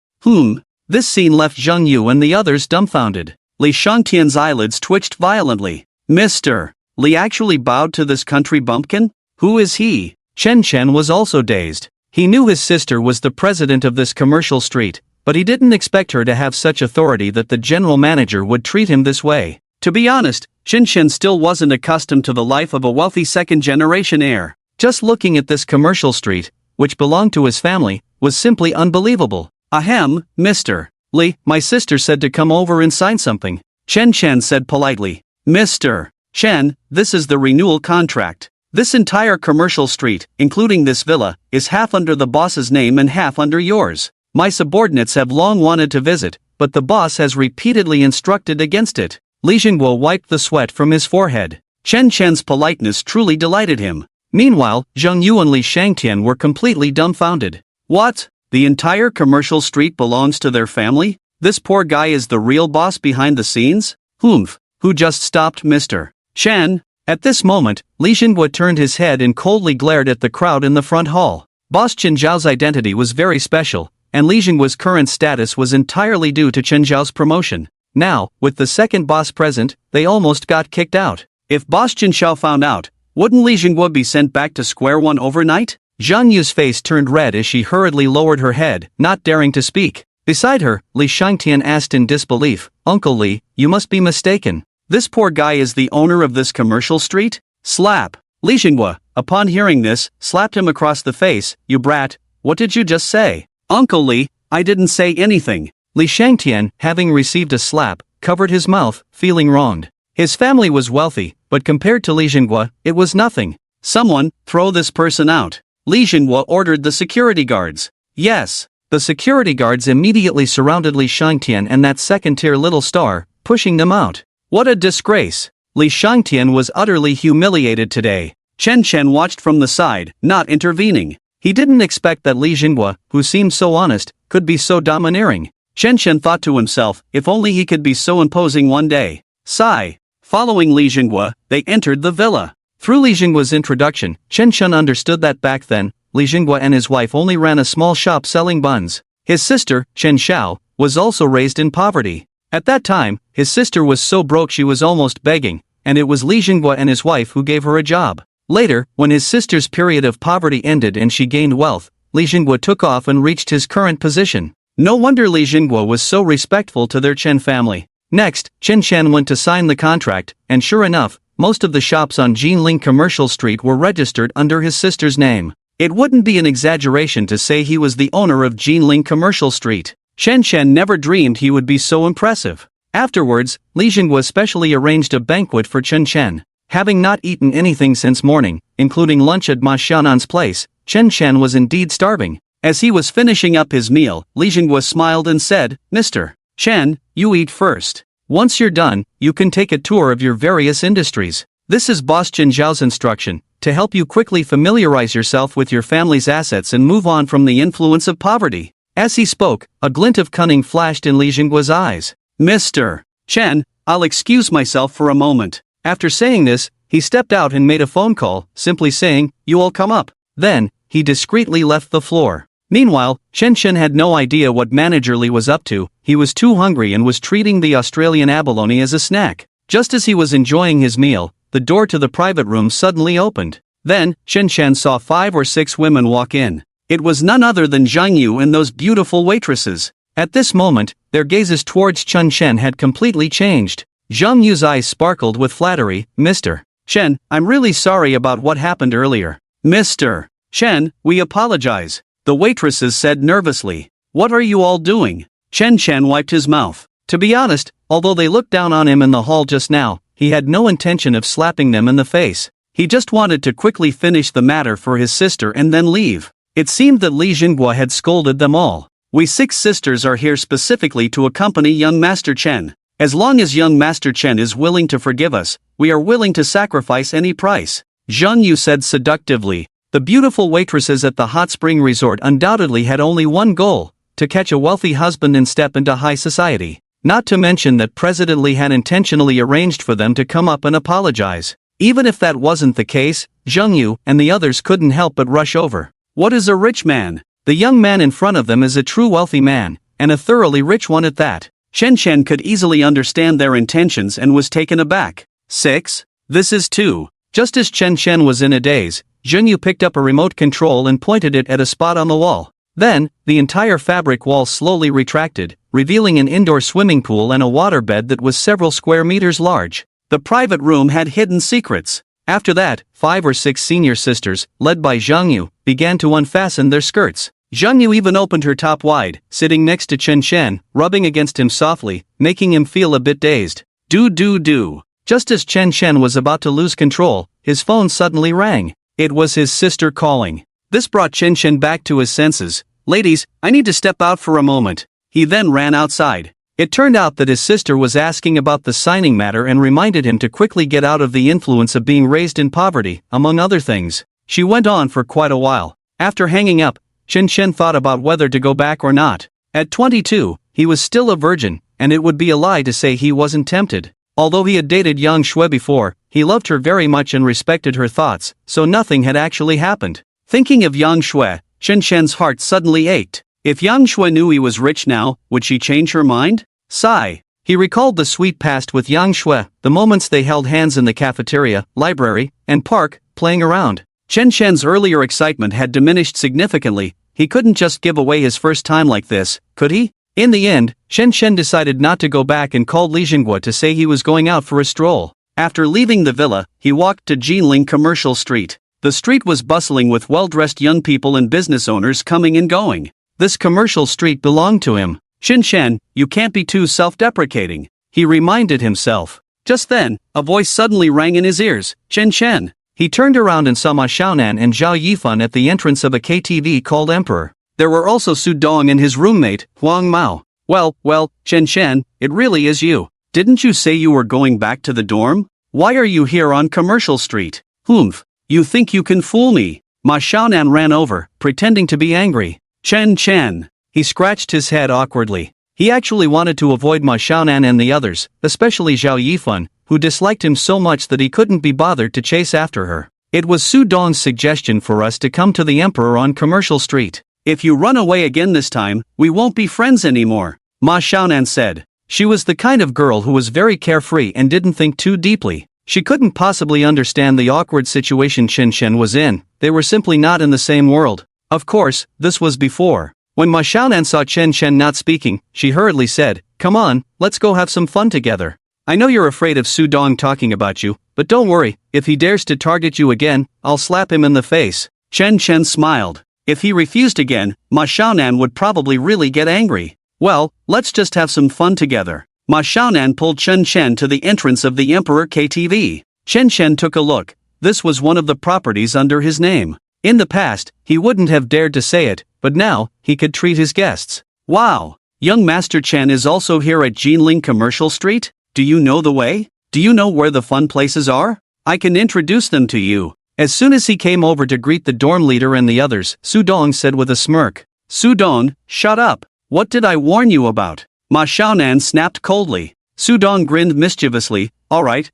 This scene left Zheng Yu and the others dumbfounded. Li Shangtian's eyelids twitched violently. Mr. Li actually bowed to this country bumpkin? Who is he? Chen Chen was also dazed. He knew his sister was the president of this commercial street, but he didn't expect her to have such authority that the general manager would treat him this way. To be honest, Chen Chen still wasn't accustomed to the life of a wealthy second-generation heir. Just looking at this commercial street, which belonged to his family, was simply unbelievable. Ahem, Mr. Li, my sister said to come over and sign something. Chen Chen said politely. Mr. Chen, this is the renewal contract. This entire commercial street, including this villa, is half under the boss's name and half under yours. My subordinates have long wanted to visit, but the boss has repeatedly instructed against it. Li Zhenghua wiped the sweat from his forehead. Chen Chen's politeness truly delighted him. Meanwhile, Zheng Yu and Li Shangtian were completely dumbfounded. What? The entire commercial street belongs to their family? This poor guy is the real boss behind the scenes? Who just stopped Mr. Chen? At this moment, Li Zhenghua turned his head and coldly glared at the crowd in the front hall. Boss Chen Zhao's identity was very special, and Li Zhenghua's current status was entirely due to Chen Zhao's promotion. Now, with the second boss present, they almost got kicked out. If Boss Chen Zhao found out, wouldn't Li Zhenghua be sent back to square one overnight? Zhang Yu's face turned red as she hurriedly lowered her head, not daring to speak. Beside her, Li Shangtian asked in disbelief, Uncle Li, you must be mistaken. This poor guy is the owner of this commercial street? Slap! Li Zhenghua, upon hearing this, slapped him across the face. You brat, what did you just say? Uncle Li, I didn't say anything. Li Shangtian, having received a slap, covered his mouth, feeling wronged. His family was wealthy, but compared to Li Zhenghua, it was nothing. Someone, throw this person out. Li Zhenghua ordered the security guards. Yes. The security guards immediately surrounded Li Shangtian and that second-tier little star, pushing them out. What a disgrace. Li Shangtian was utterly humiliated today. Chen Chen watched from the side, not intervening. He didn't expect that Li Zhenghua, who seemed so honest, could be so domineering. Chen Chen thought to himself, if only he could be so imposing one day. Sigh. Following Li Zhenghua, they entered the villa. Through Li Zhenghua's introduction, Chen Chen understood that back then, Li Zhenghua and his wife only ran a small shop selling buns. His sister, Chen Xiao, was also raised in poverty. At that time, his sister was so broke she was almost begging, and it was Li Zhenghua and his wife who gave her a job. Later, when his sister's period of poverty ended and she gained wealth, Li Zhenghua took off and reached his current position. No wonder Li Zhenghua was so respectful to their Chen family. Next, Chen Chen went to sign the contract, and sure enough, most of the shops on Jinling Commercial Street were registered under his sister's name. It wouldn't be an exaggeration to say he was the owner of Jinling Commercial Street. Chen Chen never dreamed he would be so impressive. Afterwards, Li Zhenghua specially arranged a banquet for Chen Chen. Having not eaten anything since morning, including lunch at Ma Xianan's place, Chen Chen was indeed starving. As he was finishing up his meal, Li Zhenghua smiled and said, Mr. Chen, you eat first. Once you're done, you can take a tour of your various industries. This is Boss Chen Zhao's instruction, to help you quickly familiarize yourself with your family's assets and move on from the influence of poverty. As he spoke, a glint of cunning flashed in Li Zhenghua's eyes. Mr. Chen, I'll excuse myself for a moment. After saying this, he stepped out and made a phone call, simply saying, you all come up. Then, he discreetly left the floor. Meanwhile, Chen Chen had no idea what Manager Li was up to. He was too hungry and was treating the Australian abalone as a snack. Just as he was enjoying his meal, the door to the private room suddenly opened. Then, Chen Chen saw 5 or 6 women walk in. It was none other than Zhang Yu and those beautiful waitresses. At this moment, their gazes towards Chen Chen had completely changed. Zhang Yu's eyes sparkled with flattery. Mr. Chen, I'm really sorry about what happened earlier. Mr. Chen, we apologize. The waitresses said nervously. What are you all doing? Chen Chen wiped his mouth. To be honest, although they looked down on him in the hall just now, he had no intention of slapping them in the face. He just wanted to quickly finish the matter for his sister and then leave. It seemed that Li Zhenghua had scolded them all. We 6 sisters are here specifically to accompany young Master Chen. As long as young Master Chen is willing to forgive us, we are willing to sacrifice any price. Zhang Yu said seductively. The beautiful waitresses at the hot spring resort undoubtedly had only one goal, to catch a wealthy husband and step into high society. Not to mention that President Lee had intentionally arranged for them to come up and apologize. Even if that wasn't the case, Zheng Yu and the others couldn't help but rush over. What is a rich man? The young man in front of them is a true wealthy man, and a thoroughly rich one at that. Chen Chen could easily understand their intentions and was taken aback. 6. This is 2. Just as Chen Chen was in a daze, Zheng Yu picked up a remote control and pointed it at a spot on the wall. Then, the entire fabric wall slowly retracted, revealing an indoor swimming pool and a waterbed that was several square meters large. The private room had hidden secrets. After that, 5 or 6 senior sisters, led by Zheng Yu, began to unfasten their skirts. Zheng Yu even opened her top wide, sitting next to Chen Chen, rubbing against him softly, making him feel a bit dazed. Do. Just as Chen Chen was about to lose control, his phone suddenly rang. It was his sister calling. This brought Chen Chen back to his senses. Ladies, I need to step out for a moment. He then ran outside. It turned out that his sister was asking about the signing matter and reminded him to quickly get out of the influence of being raised in poverty, among other things. She went on for quite a while. After hanging up, Chen Chen thought about whether to go back or not. At 22, he was still a virgin, and it would be a lie to say he wasn't tempted. Although he had dated Yang Shui before, he loved her very much and respected her thoughts, so nothing had actually happened. Thinking of Yang Shui, Chen Chen's heart suddenly ached. If Yang Shui knew he was rich now, would she change her mind? Sigh. He recalled the sweet past with Yang Shui, the moments they held hands in the cafeteria, library, and park, playing around. Chen Chen's earlier excitement had diminished significantly. He couldn't just give away his first time like this, could he? In the end, Chen Chen decided not to go back and called Li Jinghua to say he was going out for a stroll. After leaving the villa, he walked to Jinling Commercial Street. The street was bustling with well-dressed young people and business owners coming and going. This commercial street belonged to him. Chen Chen, you can't be too self-deprecating, he reminded himself. Just then, a voice suddenly rang in his ears. Chen Chen. He turned around and saw Ma Xiaonan and Zhao Yifan at the entrance of a KTV called Emperor. There were also Su Dong and his roommate, Huang Mao. Well, Chen Chen, it really is you. Didn't you say you were going back to the dorm? Why are you here on Commercial Street? Humph. You think you can fool me? Ma Xiaonan ran over, pretending to be angry. Chen Chen. He scratched his head awkwardly. He actually wanted to avoid Ma Xiaonan and the others, especially Zhao Yifan, who disliked him so much that he couldn't be bothered to chase after her. It was Su Dong's suggestion for us to come to the Emperor on Commercial Street. If you run away again this time, we won't be friends anymore, Ma Xiaonan said. She was the kind of girl who was very carefree and didn't think too deeply. She couldn't possibly understand the awkward situation Chen Chen was in. They were simply not in the same world. Of course, this was before. When Ma Xiaonan saw Chen Chen not speaking, she hurriedly said, "Come on, let's go have some fun together. I know you're afraid of Su Dong talking about you, but don't worry, if he dares to target you again, I'll slap him in the face." Chen Chen smiled. If he refused again, Ma Xiaonan would probably really get angry. Well, let's just have some fun together. Ma Xiaonan pulled Chen Chen to the entrance of the Emperor KTV. Chen Chen took a look. This was one of the properties under his name. In the past, he wouldn't have dared to say it, but now, he could treat his guests. Wow! Young Master Chen is also here at Jinling Commercial Street? Do you know the way? Do you know where the fun places are? I can introduce them to you. As soon as he came over to greet the dorm leader and the others, Su Dong said with a smirk. Su Dong, shut up. What did I warn you about? Ma Xiaonan snapped coldly. Su Dong grinned mischievously. Alright,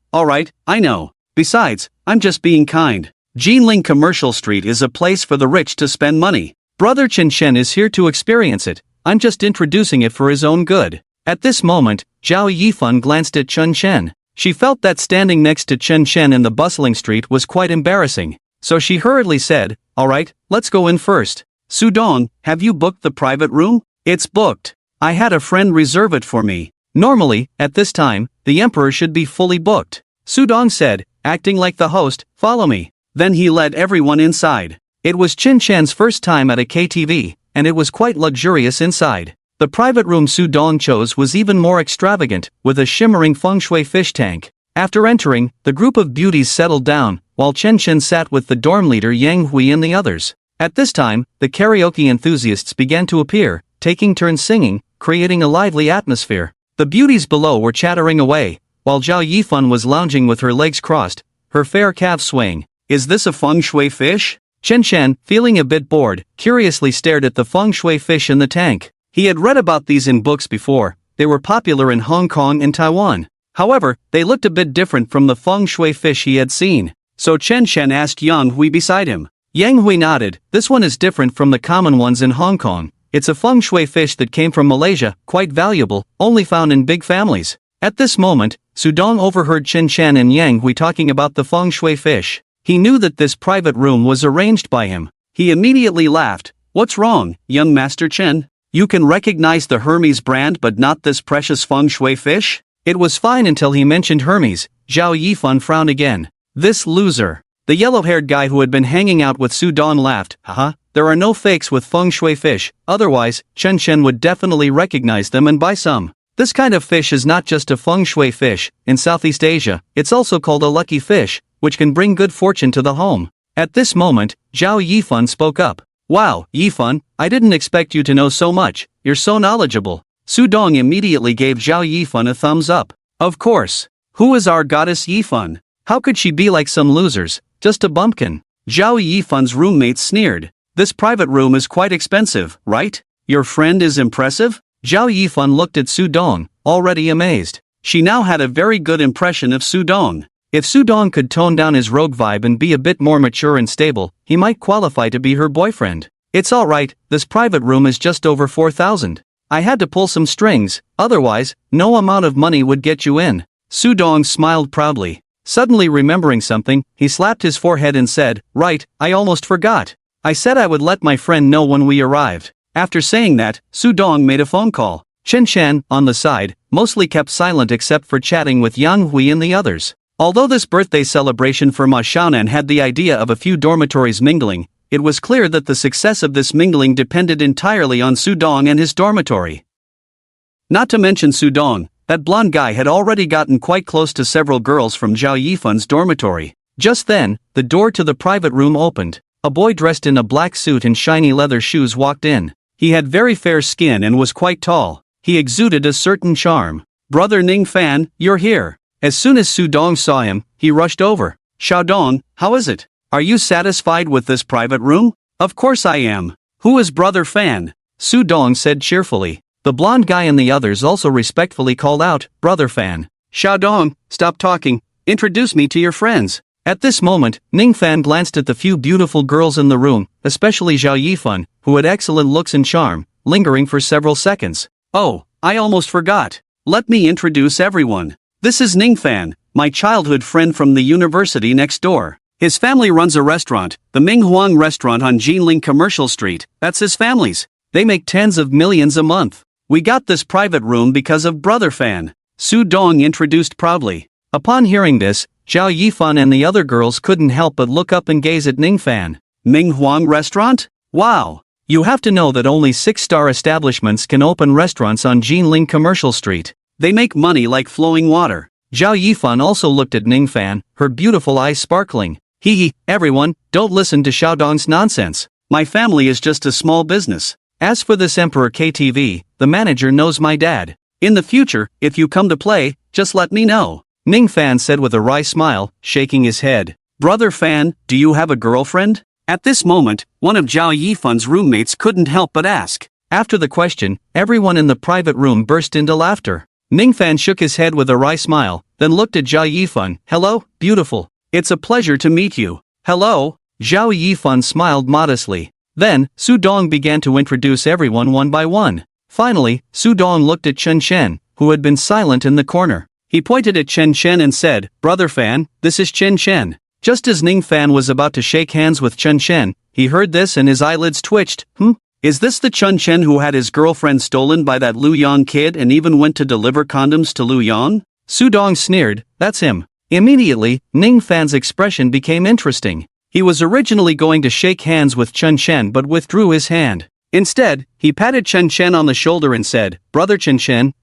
I know. Besides, I'm just being kind. Jinling Commercial Street is a place for the rich to spend money. Brother Chen Chen is here to experience it. I'm just introducing it for his own good. At this moment, Zhao Yifan glanced at Chen Chen. She felt that standing next to Chen Chen in the bustling street was quite embarrassing. So she hurriedly said, "Alright, let's go in first. Su Dong, have you booked the private room?" "It's booked. I had a friend reserve it for me." Normally, at this time, the emperor should be fully booked. Su Dong said, acting like the host, "Follow me." Then he led everyone inside. It was Chen Chen's first time at a KTV, and it was quite luxurious inside. The private room Su Dong chose was even more extravagant, with a shimmering feng shui fish tank. After entering, the group of beauties settled down, while Chen Chen sat with the dorm leader Yang Hui and the others. At this time, the karaoke enthusiasts began to appear, taking turns singing, creating a lively atmosphere. The beauties below were chattering away, while Zhao Yifan was lounging with her legs crossed, her fair calves swaying. "Is this a feng shui fish?" Chen Chen, feeling a bit bored, curiously stared at the feng shui fish in the tank. He had read about these in books before, they were popular in Hong Kong and Taiwan. However, they looked a bit different from the feng shui fish he had seen. So Chen Shen asked Yang Hui beside him. Yang Hui nodded. This one is different from the common ones in Hong Kong. It's a feng shui fish that came from Malaysia, quite valuable, only found in big families. At this moment, Sudong overheard Chen Shen and Yang Hui talking about the feng shui fish. He knew that this private room was arranged by him. He immediately laughed. What's wrong, young Master Chen? You can recognize the Hermes brand but not this precious feng shui fish? It was fine until he mentioned Hermes. Zhao Yifan frowned again. This loser. The yellow-haired guy who had been hanging out with Su Don laughed. Haha, there are no fakes with feng shui fish, otherwise, Chen Shen would definitely recognize them and buy some. This kind of fish is not just a feng shui fish. In Southeast Asia, it's also called a lucky fish, which can bring good fortune to the home. At this moment, Zhao Yifan spoke up. Wow, Yifan, I didn't expect you to know so much. You're so knowledgeable. Su Dong immediately gave Zhao Yifan a thumbs up. Of course. Who is our goddess Yifan? How could she be like some losers? Just a bumpkin. Zhao Yifan's roommates sneered. This private room is quite expensive, right? Your friend is impressive? Zhao Yifan looked at Su Dong, already amazed. She now had a very good impression of Su Dong. If Su Dong could tone down his rogue vibe and be a bit more mature and stable, he might qualify to be her boyfriend. It's alright, this private room is just over 4,000. I had to pull some strings, otherwise, no amount of money would get you in. Su Dong smiled proudly. Suddenly remembering something, he slapped his forehead and said, Right, I almost forgot. I said I would let my friend know when we arrived. After saying that, Su Dong made a phone call. Chen Shen, on the side, mostly kept silent except for chatting with Yang Hui and the others. Although this birthday celebration for Ma Xiaonan had the idea of a few dormitories mingling, it was clear that the success of this mingling depended entirely on Su Dong and his dormitory. Not to mention Su Dong, that blonde guy had already gotten quite close to several girls from Zhao Yifan's dormitory. Just then, the door to the private room opened. A boy dressed in a black suit and shiny leather shoes walked in. He had very fair skin and was quite tall. He exuded a certain charm. Brother Ning Fan, you're here. As soon as Su Dong saw him, he rushed over. Xiao Dong, how is it? Are you satisfied with this private room? Of course I am. Who is Brother Fan? Su Dong said cheerfully. The blonde guy and the others also respectfully called out, Brother Fan. Xiao Dong, stop talking. Introduce me to your friends. At this moment, Ning Fan glanced at the few beautiful girls in the room, especially Zhao Yifan, who had excellent looks and charm, lingering for several seconds. Oh, I almost forgot. Let me introduce everyone. This is Ning Fan, my childhood friend from the university next door. His family runs a restaurant, the Ming Huang restaurant on Jinling Commercial Street. That's his family's. They make tens of millions a month. We got this private room because of Brother Fan. Su Dong introduced proudly. Upon hearing this, Zhao Yifan and the other girls couldn't help but look up and gaze at Ning Fan. Ming Huang restaurant? Wow! You have to know that only 6-star establishments can open restaurants on Jinling Commercial Street. They make money like flowing water. Zhao Yifan also looked at Ning Fan, her beautiful eyes sparkling. Hee, everyone, don't listen to Xiao Dong's nonsense. My family is just a small business. As for this Emperor KTV, the manager knows my dad. In the future, if you come to play, just let me know. Ning Fan said with a wry smile, shaking his head. Brother Fan, do you have a girlfriend? At this moment, one of Zhao Yifan's roommates couldn't help but ask. After the question, everyone in the private room burst into laughter. Ning Fan shook his head with a wry smile, then looked at Zhao Yifan. Hello, beautiful. It's a pleasure to meet you. Hello? Zhao Yifan smiled modestly. Then, Su Dong began to introduce everyone one by one. Finally, Su Dong looked at Chen Shen, who had been silent in the corner. He pointed at Chen Shen and said, Brother Fan, this is Chen Shen. Just as Ning Fan was about to shake hands with Chen Shen, he heard this and his eyelids twitched. Is this the Chen Shen who had his girlfriend stolen by that Lu Yang kid and even went to deliver condoms to Lu Yang? Su Dong sneered, that's him. Immediately, Ning Fan's expression became interesting. He was originally going to shake hands with Chen Shen but withdrew his hand. Instead, he patted Chen Shen on the shoulder and said, Brother Chen Shen,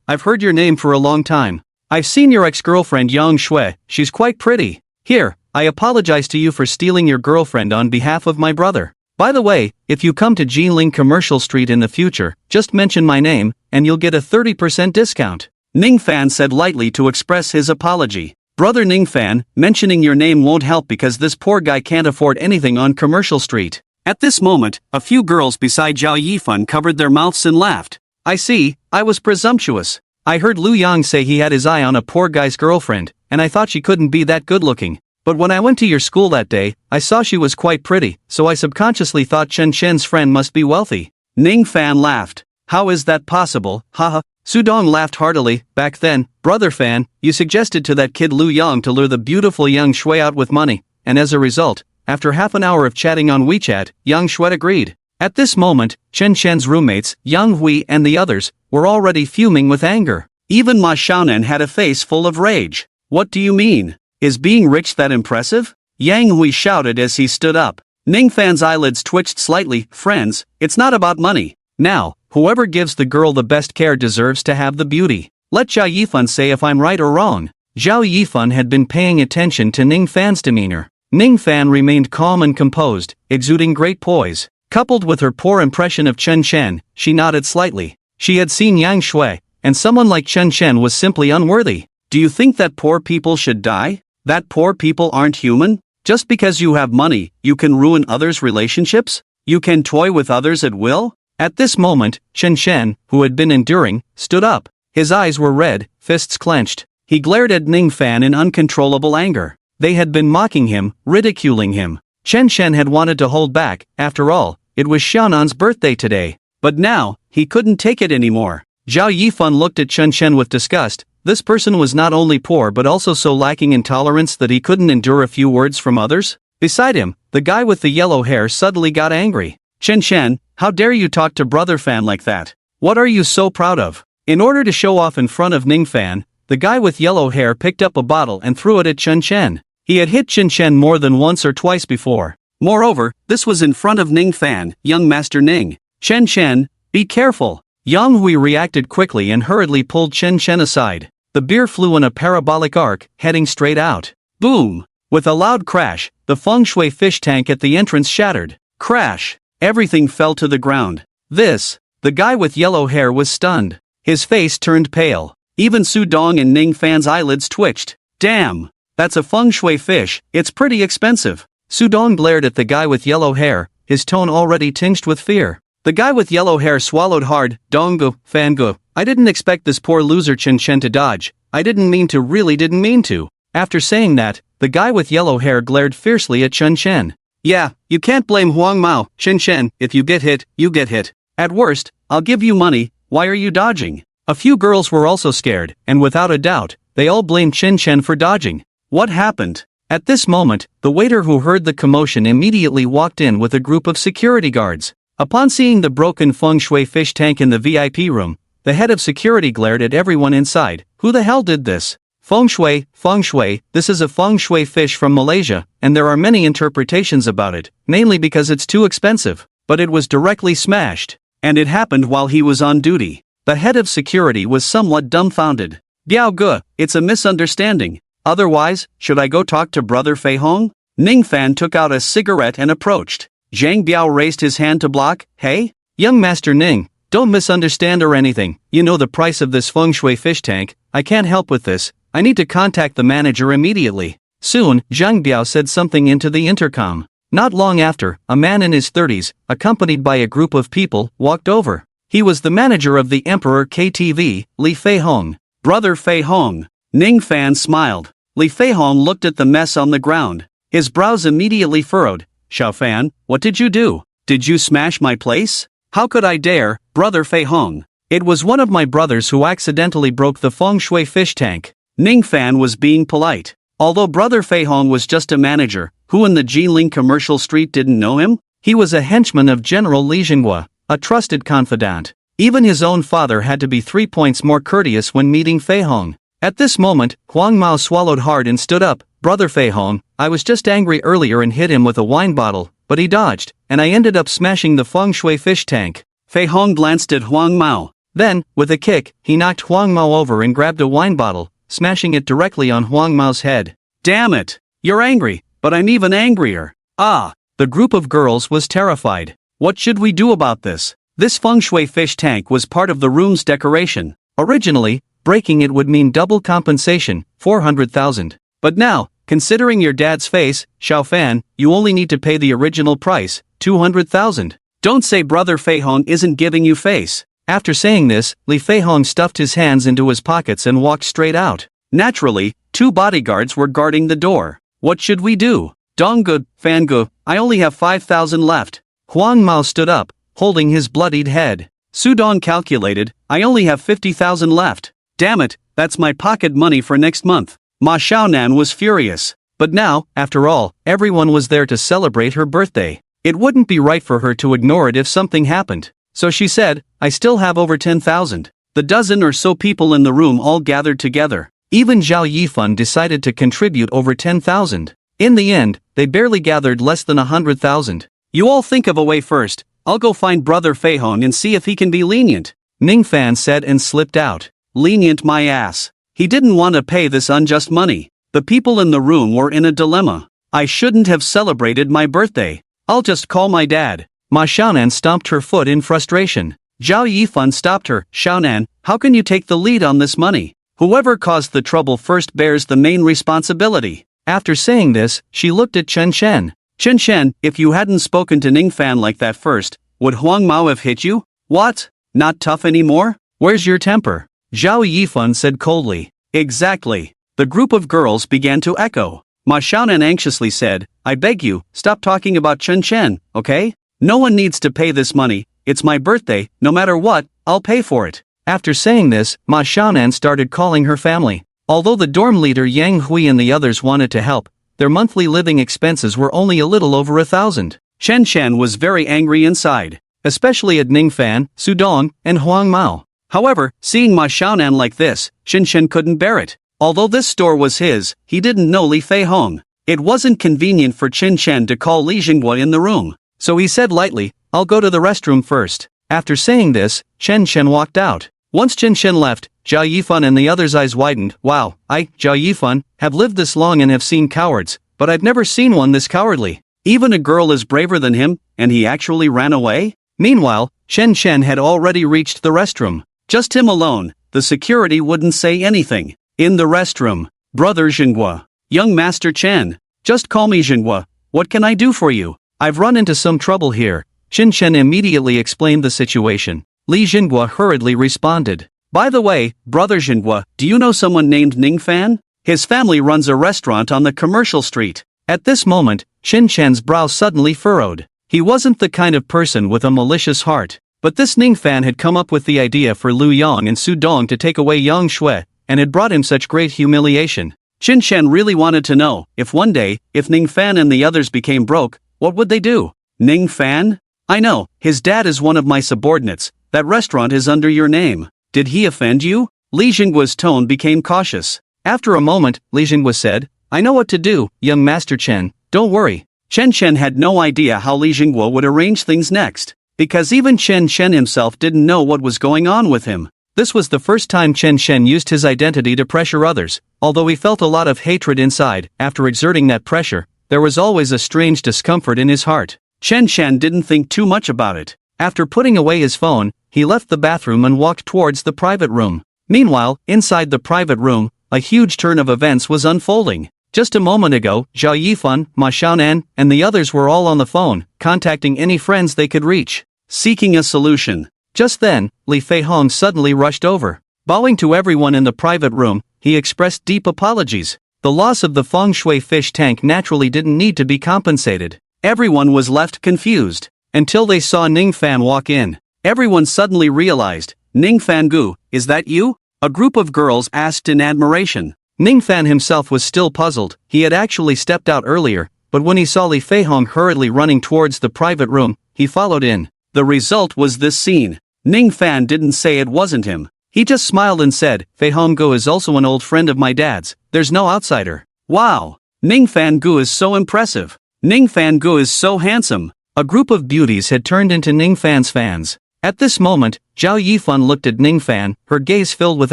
I've heard your name for a long time. I've seen your ex-girlfriend Yang Shui, she's quite pretty. Here, I apologize to you for stealing your girlfriend on behalf of my brother. By the way, if you come to Jinling Commercial Street in the future, just mention my name, and you'll get a 30% discount. Ning Fan said lightly to express his apology. Brother Ning Fan, mentioning your name won't help because this poor guy can't afford anything on Commercial Street. At this moment, a few girls beside Zhao Yifan covered their mouths and laughed. I see, I was presumptuous. I heard Lu Yang say he had his eye on a poor guy's girlfriend, and I thought she couldn't be that good looking. But when I went to your school that day, I saw she was quite pretty, so I subconsciously thought Chen Shen's friend must be wealthy. Ning Fan laughed. How is that possible, haha? Sudong laughed heartily. Back then, brother Fan, you suggested to that kid Lu Yang to lure the beautiful young Shui out with money, and as a result, after half an hour of chatting on WeChat, Yang Shui agreed. At this moment, Chen Shen's roommates, Yang Hui and the others, were already fuming with anger. Even Ma Xiaonan had a face full of rage. What do you mean? Is being rich that impressive? Yang Hui shouted as he stood up. Ning Fan's eyelids twitched slightly. Friends, it's not about money. Now, whoever gives the girl the best care deserves to have the beauty. Let Zhao Yifan say if I'm right or wrong. Zhao Yifan had been paying attention to Ning Fan's demeanor. Ning Fan remained calm and composed, exuding great poise. Coupled with her poor impression of Chen Shen, she nodded slightly. She had seen Yang Shui, and someone like Chen Shen was simply unworthy. Do you think that poor people should die? That poor people aren't human? Just because you have money, you can ruin others' relationships? You can toy with others at will? At this moment, Chen Shen, who had been enduring, stood up. His eyes were red, fists clenched. He glared at Ning Fan in uncontrollable anger. They had been mocking him, ridiculing him. Chen Shen had wanted to hold back. After all, it was Xiaonan's birthday today. But now, he couldn't take it anymore. Zhao Yifan looked at Chen Shen with disgust. This person was not only poor but also so lacking in tolerance that he couldn't endure a few words from others. Beside him, the guy with the yellow hair suddenly got angry. Chen Shen, how dare you talk to brother Fan like that? What are you so proud of? In order to show off in front of Ning Fan, the guy with yellow hair picked up a bottle and threw it at Chen Shen. He had hit Chen Shen more than once or twice before. Moreover, this was in front of Ning Fan, young Master Ning. Chen Shen, be careful. Yang Hui reacted quickly and hurriedly pulled Chen Shen aside. The beer flew in a parabolic arc, heading straight out. Boom! With a loud crash, the feng shui fish tank at the entrance shattered. Crash! Everything fell to the ground. The guy with yellow hair was stunned. His face turned pale. Even Su Dong and Ning Fan's eyelids twitched. Damn! That's a feng shui fish, it's pretty expensive. Su Dong glared at the guy with yellow hair, his tone already tinged with fear. The guy with yellow hair swallowed hard. Donggu, Fangu, I didn't expect this poor loser Chen Shen to dodge. I really didn't mean to. After saying that, the guy with yellow hair glared fiercely at Chen Shen. Yeah, you can't blame Huang Mao, Chen Shen, if you get hit, you get hit. At worst, I'll give you money, why are you dodging? A few girls were also scared, and without a doubt, they all blamed Chen Shen for dodging. What happened? At this moment, the waiter who heard the commotion immediately walked in with a group of security guards. Upon seeing the broken feng shui fish tank in the VIP room, the head of security glared at everyone inside. Who the hell did this? Feng shui, this is a feng shui fish from Malaysia, and there are many interpretations about it, mainly because it's too expensive, but it was directly smashed. And it happened while he was on duty. The head of security was somewhat dumbfounded. Biao Ge, it's a misunderstanding. Otherwise, should I go talk to brother Fei Hong? Ning Fan took out a cigarette and approached. Zhang Biao raised his hand to block. Hey? Young Master Ning, don't misunderstand or anything. You know the price of this feng shui fish tank. I can't help with this. I need to contact the manager immediately. Soon, Zhang Biao said something into the intercom. Not long after, a man in his 30s, accompanied by a group of people, walked over. He was the manager of the Emperor KTV, Li Fei Hong. Brother Fei Hong. Ning Fan smiled. Li Fei Hong looked at the mess on the ground. His brows immediately furrowed. Xiao Fan, what did you do? Did you smash my place? How could I dare, brother Fei Hong? It was one of my brothers who accidentally broke the feng shui fish tank. Ning Fan was being polite. Although brother Fei Hong was just a manager, who in the Jinling commercial street didn't know him? He was a henchman of General Li Jinghua, a trusted confidant. Even his own father had to be 3 points more courteous when meeting Fei Hong. At this moment, Huang Mao swallowed hard and stood up. Brother Fei Hong, I was just angry earlier and hit him with a wine bottle, but he dodged, and I ended up smashing the feng shui fish tank. Fei Hong glanced at Huang Mao. Then, with a kick, he knocked Huang Mao over and grabbed a wine bottle, smashing it directly on Huang Mao's head. Damn it! You're angry, but I'm even angrier. Ah! The group of girls was terrified. What should we do about this? This feng shui fish tank was part of the room's decoration. Originally, breaking it would mean double compensation, 400,000. But now, considering your dad's face, Xiao Fan, you only need to pay the original price, 200,000. Don't say brother Fei Hong isn't giving you face. After saying this, Li Feihong stuffed his hands into his pockets and walked straight out. Naturally, 2 bodyguards were guarding the door. What should we do? Donggu, Fangu, I only have 5,000 left. Huang Mao stood up, holding his bloodied head. Su Dong calculated, I only have 50,000 left. Damn it, that's my pocket money for next month. Ma Xiaonan was furious. But now, after all, everyone was there to celebrate her birthday. It wouldn't be right for her to ignore it if something happened. So she said, I still have over 10,000. The dozen or so people in the room all gathered together. Even Zhao Yifan decided to contribute over 10,000. In the end, they barely gathered less than 100,000. You all think of a way first. I'll go find Brother Feihong and see if he can be lenient. Ning Fan said and slipped out. Lenient my ass. He didn't want to pay this unjust money. The people in the room were in a dilemma. I shouldn't have celebrated my birthday. I'll just call my dad. Ma Xiaonan stomped her foot in frustration. Zhao Yifan stopped her. Xiaonan, how can you take the lead on this money? Whoever caused the trouble first bears the main responsibility. After saying this, she looked at Chen Shen. Chen Shen, if you hadn't spoken to Ning Fan like that first, would Huang Mao have hit you? What? Not tough anymore? Where's your temper? Zhao Yifan said coldly. Exactly. The group of girls began to echo. Ma Xiaonan anxiously said, I beg you, stop talking about Chen Shen, okay? No one needs to pay this money. It's my birthday, no matter what, I'll pay for it. After saying this, Ma Xiaonan started calling her family. Although the dorm leader Yang Hui and the others wanted to help, their monthly living expenses were only a little over 1,000. Chen Shen was very angry inside, especially at Ning Fan, Su Dong, and Huang Mao. However, seeing Ma Xiaonan like this, Chen Shen couldn't bear it. Although this store was his, he didn't know Li Feihong. It wasn't convenient for Chen Shen to call Li Jinghua in the room. So he said lightly, I'll go to the restroom first. After saying this, Chen Shen walked out. Once Chen Shen left, Zhao Yifan and the others' eyes widened. Wow, Zhao Yifan, have lived this long and have seen cowards, but I've never seen one this cowardly. Even a girl is braver than him, and he actually ran away? Meanwhile, Chen Shen had already reached the restroom. Just him alone, the security wouldn't say anything. In the restroom, Brother Jinghua. Young Master Chen. Just call me Jinghua. What can I do for you? I've run into some trouble here. Chen Shen immediately explained the situation. Li Jinghua hurriedly responded. By the way, Brother Jinghua, do you know someone named Ning Fan? His family runs a restaurant on the commercial street. At this moment, Chen Shen's brow suddenly furrowed. He wasn't the kind of person with a malicious heart. But this Ning Fan had come up with the idea for Lu Yang and Su Dong to take away Yang Shui, and had brought him such great humiliation. Chen Shen really wanted to know, if one day, if Ning Fan and the others became broke, what would they do? Ning Fan? I know, his dad is one of my subordinates. That restaurant is under your name. Did he offend you? Li Jinghua's tone became cautious. After a moment, Li Jinghua said, I know what to do, young Master Chen, don't worry. Chen Shen had no idea how Li Jinghua would arrange things next, because even Chen Shen himself didn't know what was going on with him. This was the first time Chen Shen used his identity to pressure others. Although he felt a lot of hatred inside, after exerting that pressure, there was always a strange discomfort in his heart. Chen Shen didn't think too much about it. After putting away his phone, he left the bathroom and walked towards the private room. Meanwhile, inside the private room, a huge turn of events was unfolding. Just a moment ago, Zhao Yifan, Ma Xiaonan, and the others were all on the phone, contacting any friends they could reach, seeking a solution. Just then, Li Feihong suddenly rushed over. Bowing to everyone in the private room, he expressed deep apologies. The loss of the feng shui fish tank naturally didn't need to be compensated. Everyone was left confused, until they saw Ning Fan walk in. Everyone suddenly realized, Ning Fan Gu, is that you? A group of girls asked in admiration. Ning Fan himself was still puzzled. He had actually stepped out earlier, but when he saw Li Feihong hurriedly running towards the private room, he followed in. The result was this scene. Ning Fan didn't say it wasn't him. He just smiled and said, Feihong Gu is also an old friend of my dad's. There's no outsider. Wow! Ning Fan Gu is so impressive. Ning Fan Gu is so handsome. A group of beauties had turned into Ning Fan's fans. At this moment, Zhao Yifan looked at Ning Fan, her gaze filled with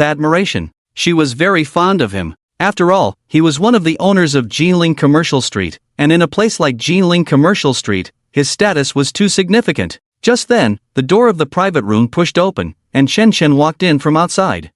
admiration. She was very fond of him. After all, he was one of the owners of Jinling Commercial Street, and in a place like Jinling Commercial Street, his status was too significant. Just then, the door of the private room pushed open, and Chen Shen walked in from outside.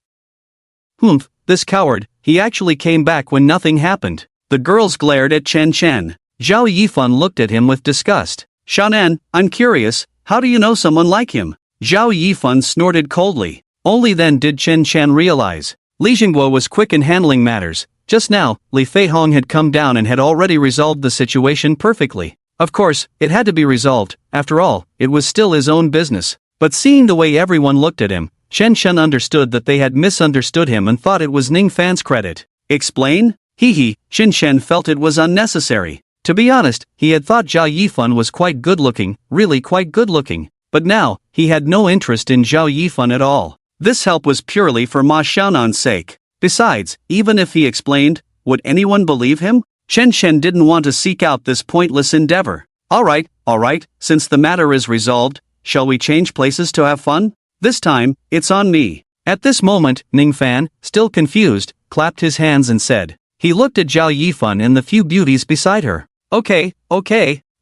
Humph, this coward, he actually came back when nothing happened. The girls glared at Chen Shen. Zhao Yifan looked at him with disgust. Xiaonan, I'm curious, how do you know someone like him? Zhao Yifan snorted coldly. Only then did Chen Shan realize. Li Jingguo was quick in handling matters. Just now, Li Feihong had come down and had already resolved the situation perfectly. Of course, it had to be resolved. After all, it was still his own business. But seeing the way everyone looked at him, Chen Shan understood that they had misunderstood him and thought it was Ning Fan's credit. Explain? Chen Shan felt it was unnecessary. To be honest, he had thought Zhao Yifan was quite good-looking, really quite good-looking. But now, he had no interest in Zhao Yifan at all. This help was purely for Ma Xiaonan's sake. Besides, even if he explained, would anyone believe him? Chen Shan didn't want to seek out this pointless endeavor. Alright, since the matter is resolved, shall we change places to have fun? This time, it's on me. At this moment, Ning Fan, still confused, clapped his hands and said. He looked at Zhao Yifan and the few beauties beside her. Okay.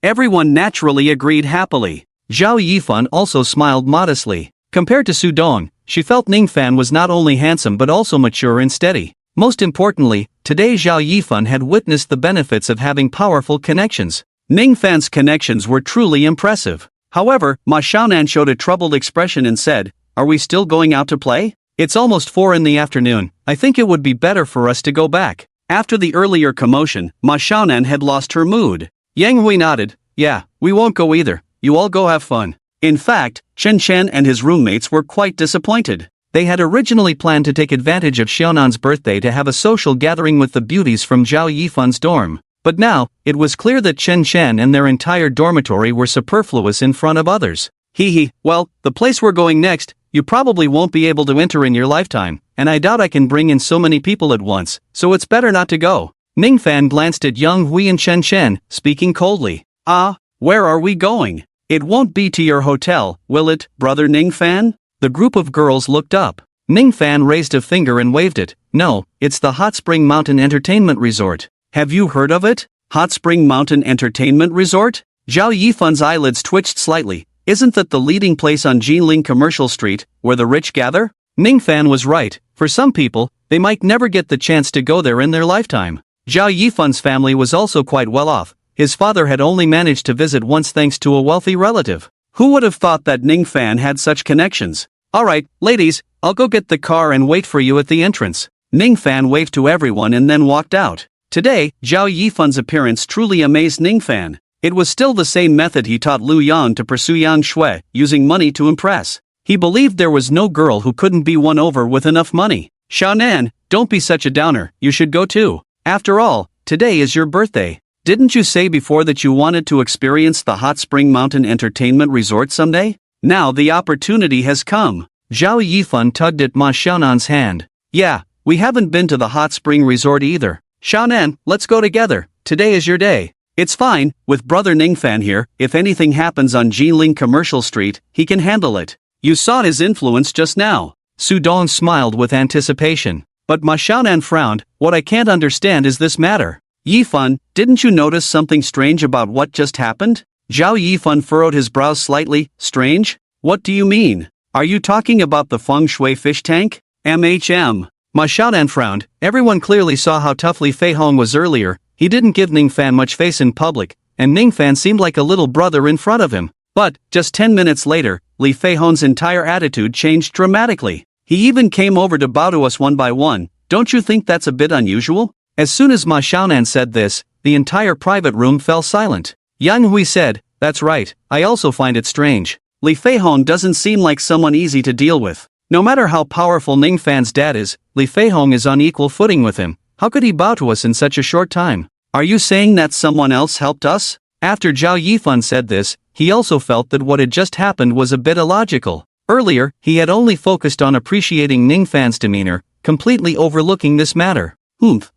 Everyone naturally agreed happily. Zhao Yifan also smiled modestly. Compared to Su Dong, she felt Ning Fan was not only handsome but also mature and steady. Most importantly, today Zhao Yifan had witnessed the benefits of having powerful connections. Ning Fan's connections were truly impressive. However, Ma Xiaonan showed a troubled expression and said, "Are we still going out to play? It's almost 4 in the afternoon. I think it would be better for us to go back." After the earlier commotion, Ma Xiaonan had lost her mood. Yang Hui nodded. "Yeah, we won't go either. You all go have fun." In fact, Chen Shan and his roommates were quite disappointed. They had originally planned to take advantage of Xiaonan's birthday to have a social gathering with the beauties from Zhao Yifan's dorm. But now, it was clear that Chen Shan and their entire dormitory were superfluous in front of others. Well, the place we're going next, you probably won't be able to enter in your lifetime, and I doubt I can bring in so many people at once, so it's better not to go. Ning Fan glanced at Yang Hui and Chen Shan, speaking coldly. Where are we going? It won't be to your hotel, will it, brother Ning Fan? The group of girls looked up. Ning Fan raised a finger and waved it. No, it's the Hot Spring Mountain Entertainment Resort. Have you heard of it? Hot Spring Mountain Entertainment Resort? Zhao Yifan's eyelids twitched slightly. Isn't that the leading place on Jinling Commercial Street, where the rich gather? Ning Fan was right. For some people, they might never get the chance to go there in their lifetime. Zhao Yifan's family was also quite well off. His father had only managed to visit once thanks to a wealthy relative. Who would have thought that Ning Fan had such connections? Alright, ladies, I'll go get the car and wait for you at the entrance. Ning Fan waved to everyone and then walked out. Today, Zhao Yifan's appearance truly amazed Ning Fan. It was still the same method he taught Lu Yang to pursue Yang Shui, using money to impress. He believed there was no girl who couldn't be won over with enough money. Xiaonan, don't be such a downer, you should go too. After all, today is your birthday. Didn't you say before that you wanted to experience the Hot Spring Mountain Entertainment Resort someday? Now the opportunity has come. Zhao Yifan tugged at Ma Xiaonan's hand. Yeah, we haven't been to the Hot Spring Resort either. Xiaonan, let's go together. Today is your day. It's fine, with brother Ning Fan here, if anything happens on Jinling Commercial Street, he can handle it. You saw his influence just now. Su Dong smiled with anticipation. But Ma Xiaonan frowned. What I can't understand is this matter. Yifan, didn't you notice something strange about what just happened? Zhao Yifan furrowed his brows slightly. Strange? What do you mean? Are you talking about the feng shui fish tank? Ma Xiaonan frowned. Everyone clearly saw how tough Li Feihong was earlier. He didn't give Ning Fan much face in public, and Ning Fan seemed like a little brother in front of him. But, just 10 minutes later, Li Feihong's entire attitude changed dramatically. He even came over to bow to us one by one. Don't you think that's a bit unusual? As soon as Ma Xiaonan said this, the entire private room fell silent. Yang Hui said, that's right, I also find it strange. Li Feihong doesn't seem like someone easy to deal with. No matter how powerful Ning Fan's dad is, Li Feihong is on equal footing with him. How could he bow to us in such a short time? Are you saying that someone else helped us? After Zhao Yifan said this, he also felt that what had just happened was a bit illogical. Earlier, he had only focused on appreciating Ning Fan's demeanor, completely overlooking this matter.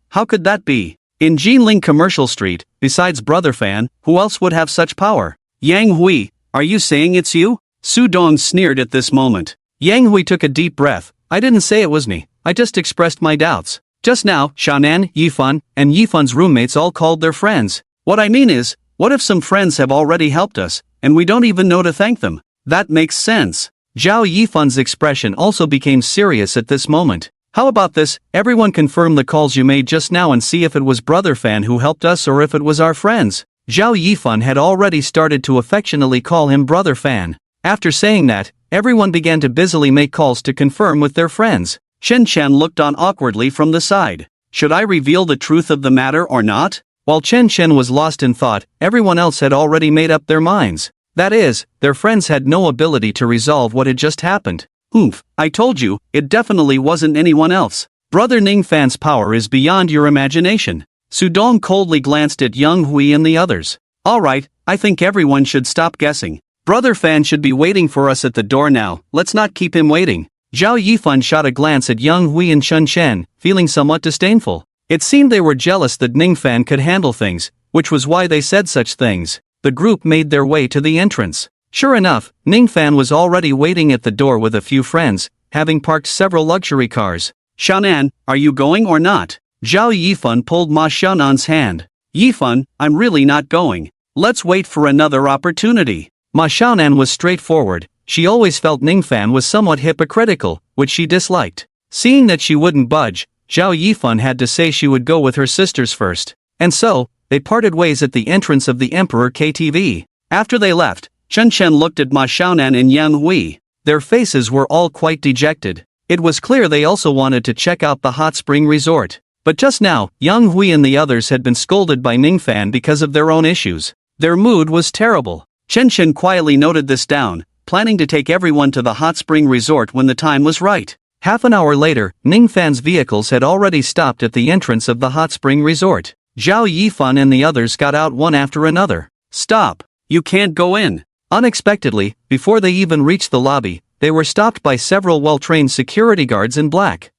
How could that be? In Jinling Commercial Street, besides Brother Fan, who else would have such power? Yang Hui, are you saying it's you? Su Dong sneered at this moment. Yang Hui took a deep breath. I didn't say it was me, I just expressed my doubts. Just now, Xiaonan, Yifan, and Yifan's roommates all called their friends. What I mean is, what if some friends have already helped us, and we don't even know to thank them? That makes sense. Zhao Yifan's expression also became serious at this moment. How about this, everyone confirm the calls you made just now and see if it was Brother Fan who helped us or if it was our friends. Zhao Yifan had already started to affectionately call him Brother Fan. After saying that, everyone began to busily make calls to confirm with their friends. Chen Chen looked on awkwardly from the side. Should I reveal the truth of the matter or not? While Chen Chen was lost in thought, everyone else had already made up their minds. That is, their friends had no ability to resolve what had just happened. Oomph, I told you, it definitely wasn't anyone else. Brother Ning Fan's power is beyond your imagination. Sudong coldly glanced at Young Hui and the others. Alright, I think everyone should stop guessing. Brother Fan should be waiting for us at the door now, let's not keep him waiting. Zhao Yifan shot a glance at Young Hui and Chun Chen, feeling somewhat disdainful. It seemed they were jealous that Ning Fan could handle things, which was why they said such things. The group made their way to the entrance. Sure enough, Ning Fan was already waiting at the door with a few friends, having parked several luxury cars. Shan'an, are you going or not? Zhao Yifan pulled Ma Shan'an's hand. Yifan, I'm really not going. Let's wait for another opportunity. Ma Shan'an was straightforward. She always felt Ning Fan was somewhat hypocritical, which she disliked. Seeing that she wouldn't budge, Zhao Yifan had to say she would go with her sisters first. And so, they parted ways at the entrance of the Emperor KTV. After they left, Chen Chen looked at Ma Xiaonan and Yang Hui. Their faces were all quite dejected. It was clear they also wanted to check out the hot spring resort. But just now, Yang Hui and the others had been scolded by Ning Fan because of their own issues. Their mood was terrible. Chen Chen quietly noted this down, planning to take everyone to the hot spring resort when the time was right. Half an hour later, Ning Fan's vehicles had already stopped at the entrance of the hot spring resort. Zhao Yifan and the others got out one after another. Stop! You can't go in! Unexpectedly, before they even reached the lobby, they were stopped by several well-trained security guards in black.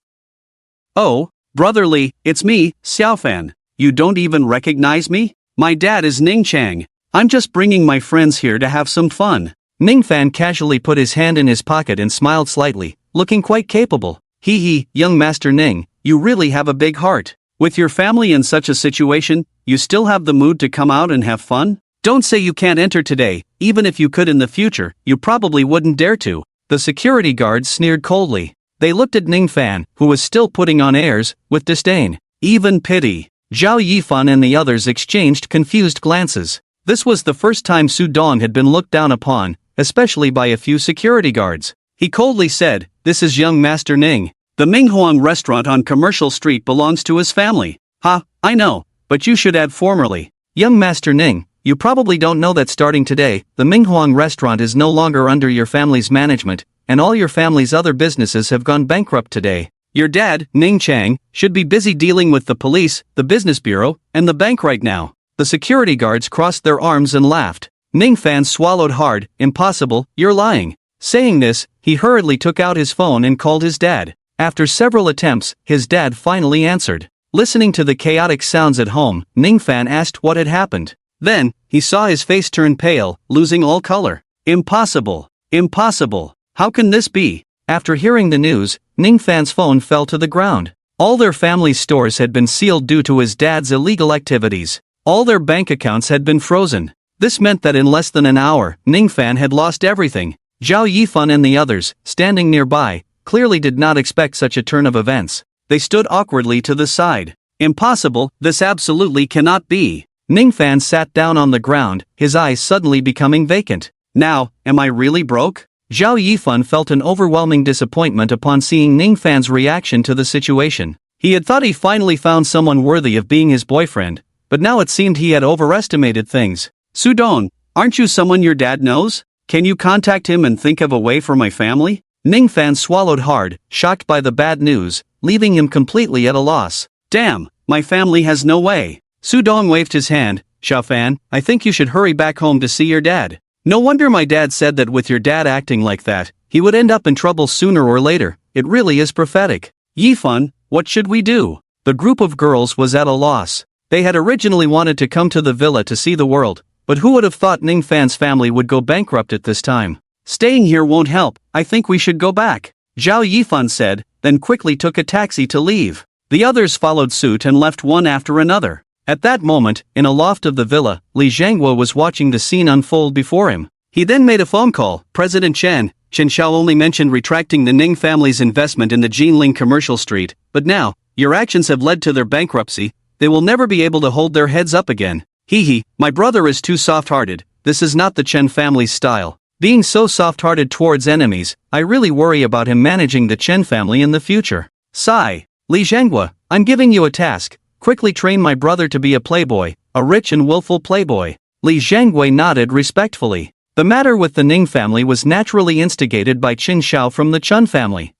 Oh, Brother Li, it's me, Xiaofan. You don't even recognize me? My dad is Ning Chang. I'm just bringing my friends here to have some fun. Ning Fan casually put his hand in his pocket and smiled slightly, looking quite capable. Hee hee, young Master Ning, you really have a big heart. With your family in such a situation, you still have the mood to come out and have fun? Don't say you can't enter today, even if you could in the future, you probably wouldn't dare to. The security guards sneered coldly. They looked at Ning Fan, who was still putting on airs, with disdain. Even pity. Zhao Yifan and the others exchanged confused glances. This was the first time Su Dong had been looked down upon, especially by a few security guards. He coldly said, "This is young Master Ning. The Minghuang restaurant on Commercial Street belongs to his family." "Ha, I know, but you should add formerly. Young Master Ning, you probably don't know that starting today, the Minghuang restaurant is no longer under your family's management, and all your family's other businesses have gone bankrupt today. Your dad, Ning Chang, should be busy dealing with the police, the business bureau, and the bank right now." The security guards crossed their arms and laughed. Ning Fan swallowed hard. "Impossible, you're lying." Saying this, he hurriedly took out his phone and called his dad. After several attempts, his dad finally answered. Listening to the chaotic sounds at home, Ning Fan asked what had happened. Then, he saw his face turn pale, losing all color. "Impossible! Impossible! How can this be?" After hearing the news, Ning Fan's phone fell to the ground. All their family's stores had been sealed due to his dad's illegal activities. All their bank accounts had been frozen. This meant that in less than an hour, Ning Fan had lost everything. Zhao Yifan and the others, standing nearby, clearly did not expect such a turn of events. They stood awkwardly to the side. "Impossible, this absolutely cannot be." Ning Fan sat down on the ground, his eyes suddenly becoming vacant. "Now, am I really broke?" Zhao Yifan felt an overwhelming disappointment upon seeing Ning Fan's reaction to the situation. He had thought he finally found someone worthy of being his boyfriend, but now it seemed he had overestimated things. "Sudong, aren't you someone your dad knows? Can you contact him and think of a way for my family?" Ning Fan swallowed hard, shocked by the bad news, leaving him completely at a loss. "Damn, my family has no way." Sudong waved his hand. "Xiaofan, I think you should hurry back home to see your dad. No wonder my dad said that with your dad acting like that, he would end up in trouble sooner or later. It really is prophetic." "Yifan, what should we do?" The group of girls was at a loss. They had originally wanted to come to the villa to see the world, but who would have thought Ning Fan's family would go bankrupt at this time? "Staying here won't help, I think we should go back," Zhao Yifan said, then quickly took a taxi to leave. The others followed suit and left one after another. At that moment, in a loft of the villa, Li Zhangguo was watching the scene unfold before him. He then made a phone call. "President Chen Xiao only mentioned retracting the Ning family's investment in the Jinling Commercial Street, but now, your actions have led to their bankruptcy. They will never be able to hold their heads up again. Hee hee, my brother is too soft-hearted. This is not the Chen family's style. Being so soft-hearted towards enemies, I really worry about him managing the Chen family in the future. Sigh. Li Zhanghua, I'm giving you a task. Quickly train my brother to be a playboy, a rich and willful playboy. Li Zhanghua nodded respectfully. The matter with the Ning family was naturally instigated by Qin Shao from the Chun family.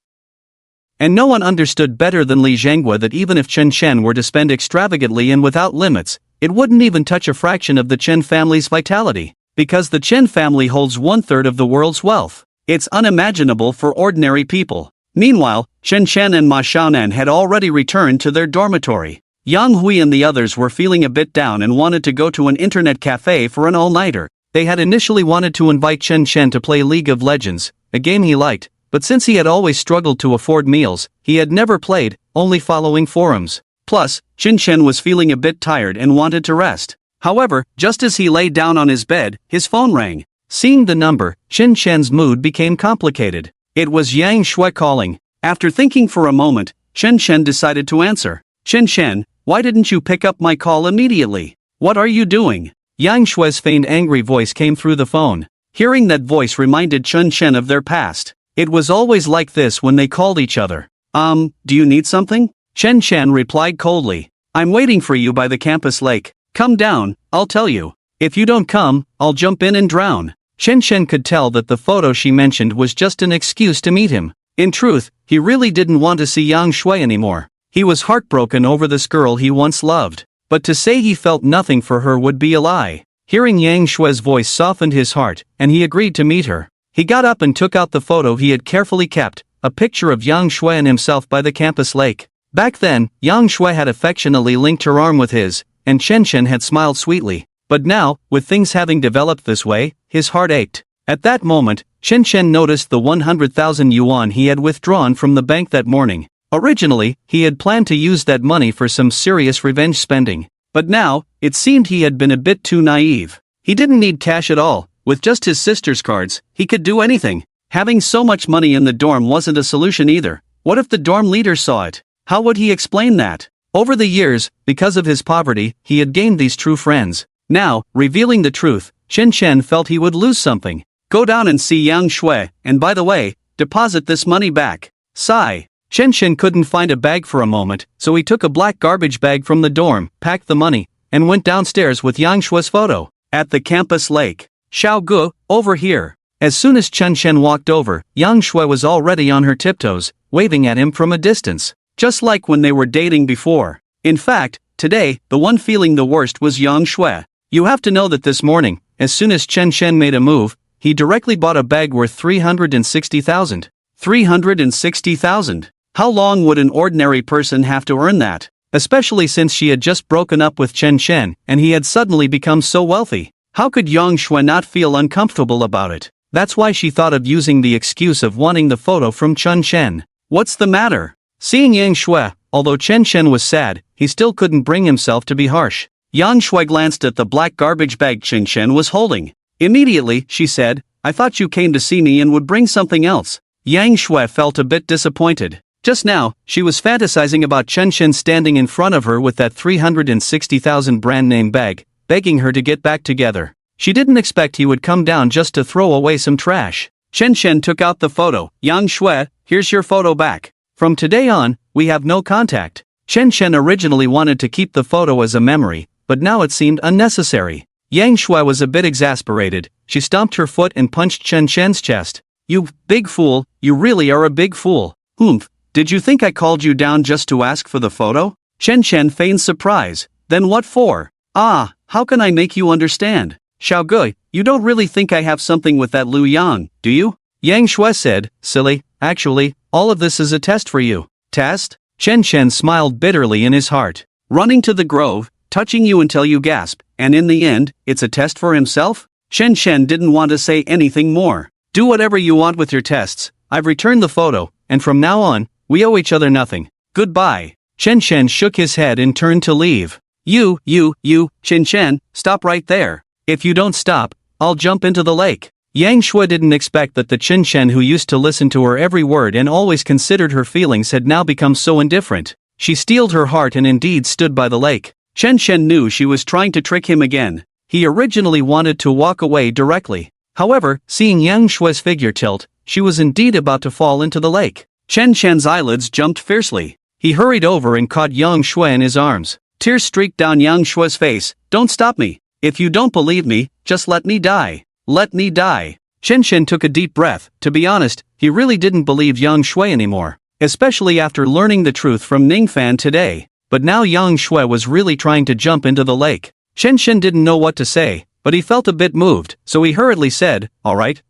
And no one understood better than Li Zhanghua that even if Chen Chen were to spend extravagantly and without limits, it wouldn't even touch a fraction of the Chen family's vitality, because the Chen family holds 1/3 of the world's wealth. It's unimaginable for ordinary people. Meanwhile, Chen Chen and Ma Xiaonan had already returned to their dormitory. Yang Hui and the others were feeling a bit down and wanted to go to an internet cafe for an all-nighter. They had initially wanted to invite Chen Chen to play League of Legends, a game he liked, but since he had always struggled to afford meals, he had never played, only following forums. Plus, Chen Chen was feeling a bit tired and wanted to rest. However, just as he lay down on his bed, his phone rang. Seeing the number, Chen Chen's mood became complicated. It was Yang Shui calling. After thinking for a moment, Chen Chen decided to answer. Chen Chen, why didn't you pick up my call immediately? What are you doing? Yang Shui's feigned angry voice came through the phone. Hearing that voice reminded Chen Chen of their past. It was always like this when they called each other. Do you need something? Chen Chen replied coldly. I'm waiting for you by the campus lake. Come down, I'll tell you. If you don't come, I'll jump in and drown. Chen Chen could tell that the photo she mentioned was just an excuse to meet him. In truth, he really didn't want to see Yang Shui anymore. He was heartbroken over this girl he once loved. But to say he felt nothing for her would be a lie. Hearing Yang Shui's voice softened his heart, and he agreed to meet her. He got up and took out the photo he had carefully kept, a picture of Yang Shui and himself by the campus lake. Back then, Yang Shui had affectionately linked her arm with his, and Chen Chen had smiled sweetly. But now, with things having developed this way, his heart ached. At that moment, Chen Chen noticed the 100,000 yuan he had withdrawn from the bank that morning. Originally, he had planned to use that money for some serious revenge spending. But now, it seemed he had been a bit too naive. He didn't need cash at all. With just his sister's cards, he could do anything. Having so much money in the dorm wasn't a solution either. What if the dorm leader saw it? How would he explain that? Over the years, because of his poverty, he had gained these true friends. Now, revealing the truth, Chen Chen felt he would lose something. Go down and see Yang Shui, and by the way, deposit this money back. Sigh. Chen Chen couldn't find a bag for a moment, so he took a black garbage bag from the dorm, packed the money, and went downstairs with Yang Shui's photo. At the campus lake. Xiao Gu, over here. As soon as Chen Chen walked over, Yang Shui was already on her tiptoes, waving at him from a distance. Just like when they were dating before. In fact, today, the one feeling the worst was Yang Shui. You have to know that this morning, as soon as Chen Chen made a move, he directly bought a bag worth 360,000. 360,000. How long would an ordinary person have to earn that? Especially since she had just broken up with Chen Chen, and he had suddenly become so wealthy. How could Yang Shui not feel uncomfortable about it? That's why she thought of using the excuse of wanting the photo from Chen Chen. What's the matter? Seeing Yang Shui, although Chen Chen was sad, he still couldn't bring himself to be harsh. Yang Shui glanced at the black garbage bag Chen Chen was holding. Immediately, she said, I thought you came to see me and would bring something else. Yang Shui felt a bit disappointed. Just now, she was fantasizing about Chen Chen standing in front of her with that 360,000 brand name bag, begging her to get back together. She didn't expect he would come down just to throw away some trash. Chen Chen took out the photo. Yang Shui, here's your photo back. From today on, we have no contact. Chen Chen originally wanted to keep the photo as a memory, but now it seemed unnecessary. Yang Shui was a bit exasperated. She stomped her foot and punched Chen Chen's chest. You big fool, you really are a big fool. Humph. Did you think I called you down just to ask for the photo? Chen Chen feigned surprise. Then what for? Ah, how can I make you understand? Xiao Gui, you don't really think I have something with that Lu Yang, do you? Yang Shui said, silly, actually, all of this is a test for you. Test? Chen Chen smiled bitterly in his heart. Running to the grove, touching you until you gasp, and in the end, it's a test for himself? Chen Chen didn't want to say anything more. Do whatever you want with your tests, I've returned the photo, and from now on, we owe each other nothing. Goodbye. Chen Chen shook his head and turned to leave. You, Chen Chen, stop right there. If you don't stop, I'll jump into the lake. Yang Shui didn't expect that the Chen Chen who used to listen to her every word and always considered her feelings had now become so indifferent. She steeled her heart and indeed stood by the lake. Chen Chen knew she was trying to trick him again. He originally wanted to walk away directly. However, seeing Yang Shue's figure tilt, she was indeed about to fall into the lake. Chen Chen's eyelids jumped fiercely. He hurried over and caught Yang Shui in his arms. Tears streaked down Yang Shue's face. "Don't stop me. If you don't believe me, just let me die. Let me die." Chen Chen took a deep breath. To be honest, he really didn't believe Yang Shui anymore, especially after learning the truth from Ningfan today. But now Yang Shui was really trying to jump into the lake. Chen Chen didn't know what to say, but he felt a bit moved, so he hurriedly said, all right,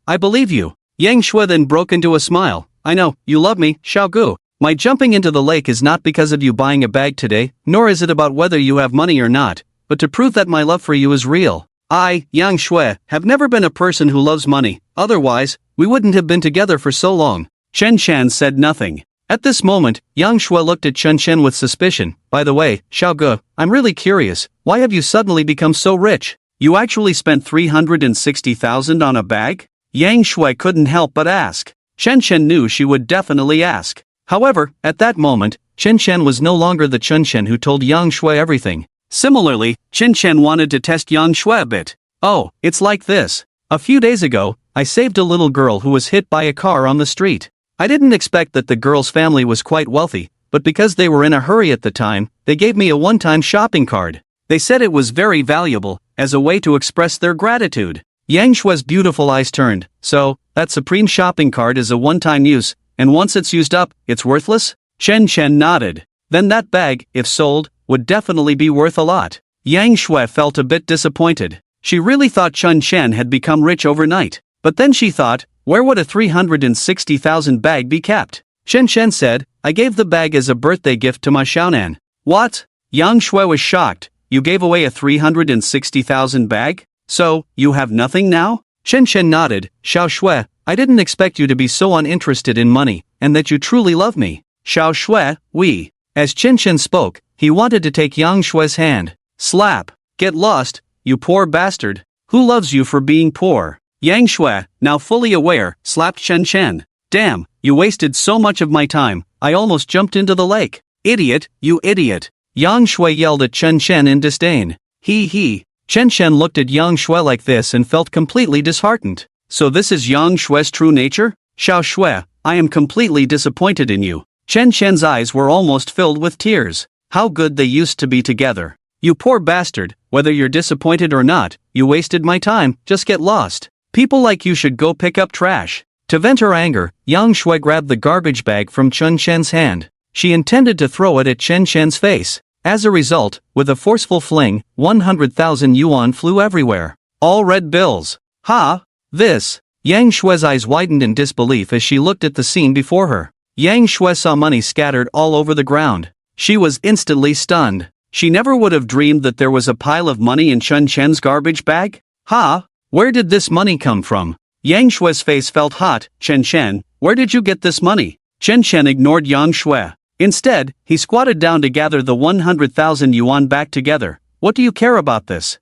I believe you." Yang Shui then broke into a smile. "I know, you love me, Xiaogu. My jumping into the lake is not because of you buying a bag today, nor is it about whether you have money or not, but to prove that my love for you is real. I, Yang Shui, have never been a person who loves money, otherwise, we wouldn't have been together for so long." Chen Chen said nothing. At this moment, Yang Shui looked at Chen Chen with suspicion. "By the way, Xiaogu, I'm really curious, why have you suddenly become so rich? You actually spent 360,000 on a bag?" Yang Shui couldn't help but ask. Chen Chen knew she would definitely ask. However, at that moment, Chen Chen was no longer the Chen Chen who told Yang Shui everything. Similarly, Chen Chen wanted to test Yang Shui a bit. "Oh, it's like this. A few days ago, I saved a little girl who was hit by a car on the street. I didn't expect that the girl's family was quite wealthy, but because they were in a hurry at the time, they gave me a one-time shopping card. They said it was very valuable, as a way to express their gratitude." Yang Shui's beautiful eyes turned. "So, that supreme shopping card is a one-time use, and once it's used up, it's worthless?" Chen Chen nodded. "Then that bag, if sold, would definitely be worth a lot." Yang Shui felt a bit disappointed. She really thought Chen Chen had become rich overnight. But then she thought, where would a 360,000 bag be kept? Chen Chen said, "I gave the bag as a birthday gift to my Xiaonan." "What?" Yang Shui was shocked. "You gave away a 360,000 bag? So, you have nothing now?" Chen Chen nodded. "Xiao Shui, I didn't expect you to be so uninterested in money, and that you truly love me." "Xiao Shui, we." As Chen Chen spoke, he wanted to take Yang Shui's hand. Slap. "Get lost, you poor bastard. Who loves you for being poor?" Yang Shui, now fully aware, slapped Chen Chen. "Damn, you wasted so much of my time, I almost jumped into the lake. Idiot, you idiot." Yang Shui yelled at Chen Chen in disdain. He. Chen Chen looked at Yang Shui like this and felt completely disheartened. "So this is Yang Shui's true nature? Xiao Shui, I am completely disappointed in you." Chen Chen's eyes were almost filled with tears. How good they used to be together. "You poor bastard, whether you're disappointed or not, you wasted my time, just get lost. People like you should go pick up trash." To vent her anger, Yang Shui grabbed the garbage bag from Chen Chen's hand. She intended to throw it at Chen Chen's face. As a result, with a forceful fling, 100,000 yuan flew everywhere. All red bills. "Ha! This." Yang Shui's eyes widened in disbelief as she looked at the scene before her. Yang Shui saw money scattered all over the ground. She was instantly stunned. She never would have dreamed that there was a pile of money in Chen Chen's garbage bag. "Ha! Where did this money come from?" Yang Shui's face felt hot. "Chen Chen, where did you get this money?" Chen Chen ignored Yang Shui. Instead, he squatted down to gather the 100,000 yuan back together. "What do you care about this?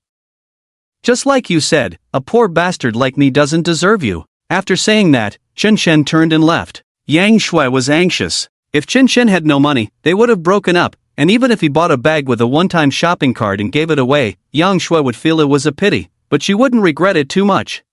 Just like you said, a poor bastard like me doesn't deserve you." After saying that, Chen Chen turned and left. Yang Shui was anxious. If Chen Chen had no money, they would have broken up, and even if he bought a bag with a one-time shopping card and gave it away, Yang Shui would feel it was a pity, but she wouldn't regret it too much.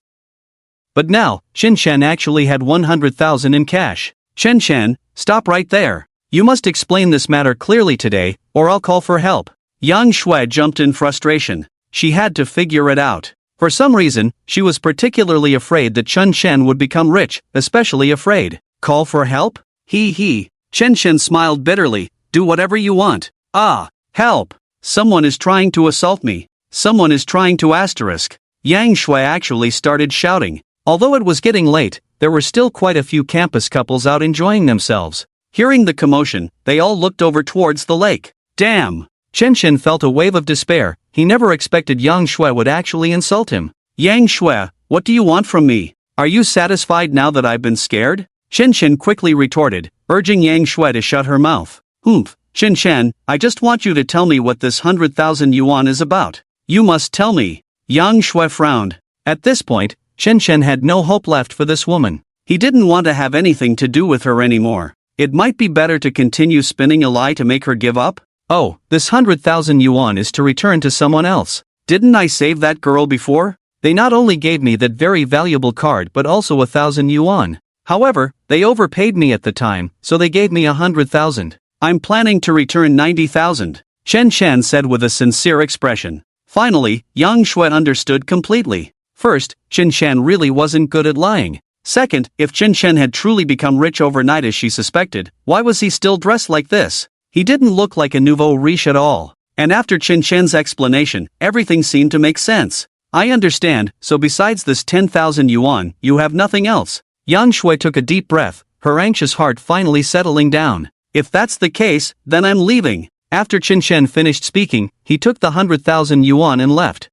But now, Chen Chen actually had 100,000 in cash. "Chen Chen, stop right there. You must explain this matter clearly today, or I'll call for help." Yang Shui jumped in frustration. She had to figure it out. For some reason, she was particularly afraid that Chen Chen would become rich, especially afraid. "Call for help? He. Chen Chen smiled bitterly. "Do whatever you want." "Ah, help! Someone is trying to assault me. Someone is trying to asterisk." Yang Shui actually started shouting. Although it was getting late, there were still quite a few campus couples out enjoying themselves. Hearing the commotion, they all looked over towards the lake. Damn! Chen Chen felt a wave of despair. He never expected Yang Shui would actually insult him. "Yang Shui, what do you want from me? Are you satisfied now that I've been scared?" Chen Chen quickly retorted, urging Yang Shui to shut her mouth. "Humph, Chen Chen, I just want you to tell me what this 100,000 yuan is about. You must tell me." Yang Shui frowned. At this point, Chen Chen had no hope left for this woman. He didn't want to have anything to do with her anymore. It might be better to continue spinning a lie to make her give up. "Oh, this 100,000 yuan is to return to someone else. Didn't I save that girl before? They not only gave me that very valuable card but also 1,000 yuan. However, they overpaid me at the time, so they gave me 100,000. I'm planning to return 90,000. Chen Chen said with a sincere expression. Finally, Yang Shui understood completely. First, Chen Chen really wasn't good at lying. Second, if Chen Chen had truly become rich overnight as she suspected, why was he still dressed like this? He didn't look like a nouveau riche at all. And after Chen Chen's explanation, everything seemed to make sense. I understand, so besides this 10,000 yuan, you have nothing else. Yang Shui took a deep breath, her anxious heart finally settling down. If that's the case, then I'm leaving. After Chen Chen finished speaking, he took the 100,000 yuan and left.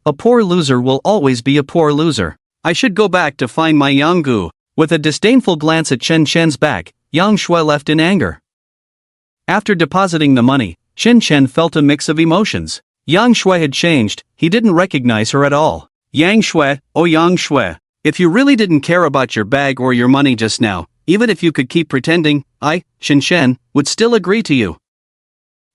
A poor loser will always be a poor loser. I should go back to find my Yanggu. With a disdainful glance at Chen Chen's back, Yang Shui left in anger. After depositing the money, Chen Chen felt a mix of emotions. Yang Shui had changed, he didn't recognize her at all. Yang Shui, oh Yang Shui, if you really didn't care about your bag or your money just now, even if you could keep pretending, I, Chen Chen, would still agree to you.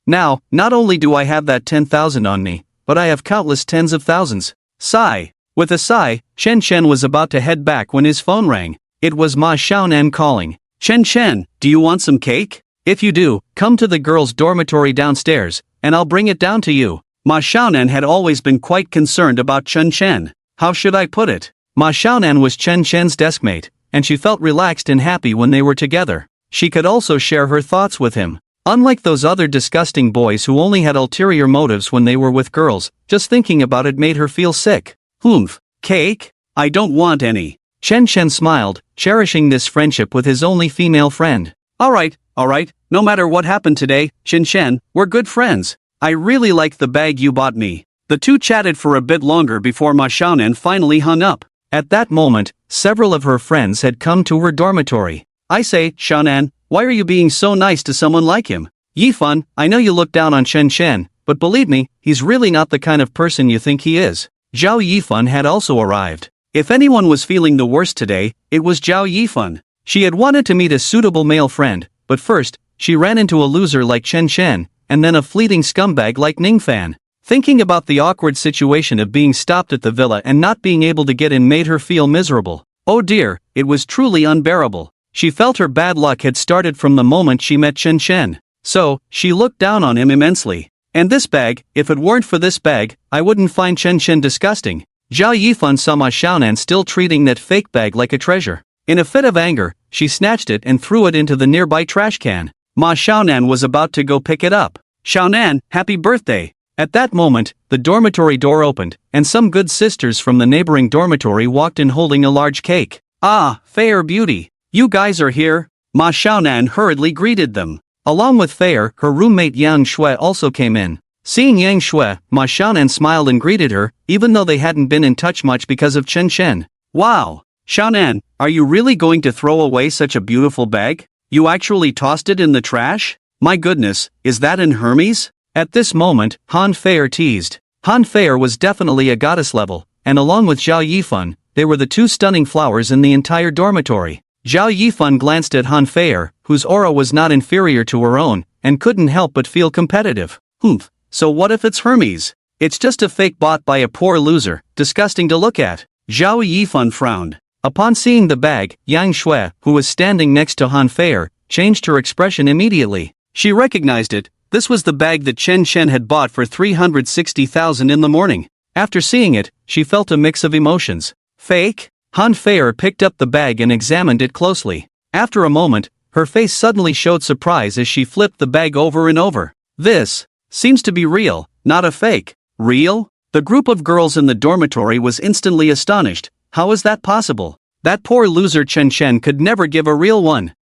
Now, not only do I have that 10,000 on me, but I have countless tens of thousands. Sigh. With a sigh, Chen Chen was about to head back when his phone rang. It was Ma Xiaonan calling. Chen Chen, do you want some cake? If you do, come to the girls' dormitory downstairs, and I'll bring it down to you. Ma Xiaonan had always been quite concerned about Chen Chen. How should I put it? Ma Xiaonan was Chen Chen's deskmate, and she felt relaxed and happy when they were together. She could also share her thoughts with him. Unlike those other disgusting boys who only had ulterior motives when they were with girls, just thinking about it made her feel sick. Cake? I don't want any. Chen Chen smiled, cherishing this friendship with his only female friend. Alright, no matter what happened today, Chen Chen, we're good friends. I really like the bag you bought me. The two chatted for a bit longer before Ma Xiaonan finally hung up. At that moment, several of her friends had come to her dormitory. I say, Xiaonan, why are you being so nice to someone like him? Yifan, I know you look down on Chen Chen, but believe me, he's really not the kind of person you think he is. Zhao Yifan had also arrived. If anyone was feeling the worst today, it was Zhao Yifan. She had wanted to meet a suitable male friend, but first, she ran into a loser like Chen Chen, and then a fleeting scumbag like Ningfan. Thinking about the awkward situation of being stopped at the villa and not being able to get in made her feel miserable. Oh dear, it was truly unbearable. She felt her bad luck had started from the moment she met Chen Chen. So, she looked down on him immensely. And this bag, if it weren't for this bag, I wouldn't find Chen Chen disgusting. Zhao Yifan saw Ma Xiaonan still treating that fake bag like a treasure. In a fit of anger, she snatched it and threw it into the nearby trash can. Ma Xiaonan was about to go pick it up. Xiaonan, happy birthday! At that moment, the dormitory door opened, and some good sisters from the neighboring dormitory walked in holding a large cake. Ah, fair beauty! You guys are here? Ma Xiaonan hurriedly greeted them. Along with Fair, her roommate Yang Shui also came in. Seeing Yang Shui, Ma Xiaonan smiled and greeted her, even though they hadn't been in touch much because of Chen Chen. Wow! Xiaonan, are you really going to throw away such a beautiful bag? You actually tossed it in the trash? My goodness, is that in Hermes? At this moment, Han Fair teased. Han Fair was definitely a goddess level, and along with Zhao Yifan, they were the two stunning flowers in the entire dormitory. Zhao Yifan glanced at Han Fair, whose aura was not inferior to her own, and couldn't help but feel competitive. So what if it's Hermes? It's just a fake bought by a poor loser, disgusting to look at. Zhao Yifan frowned. Upon seeing the bag, Yang Shui, who was standing next to Han Fair, changed her expression immediately. She recognized it. This was the bag that Chen Chen had bought for 360,000 in the morning. After seeing it, she felt a mix of emotions. Fake? Han Fair picked up the bag and examined it closely. After a moment, her face suddenly showed surprise as she flipped the bag over and over. This seems to be real, not a fake. Real? The group of girls in the dormitory was instantly astonished. How is that possible? That poor loser Chen Chen could never give a real one.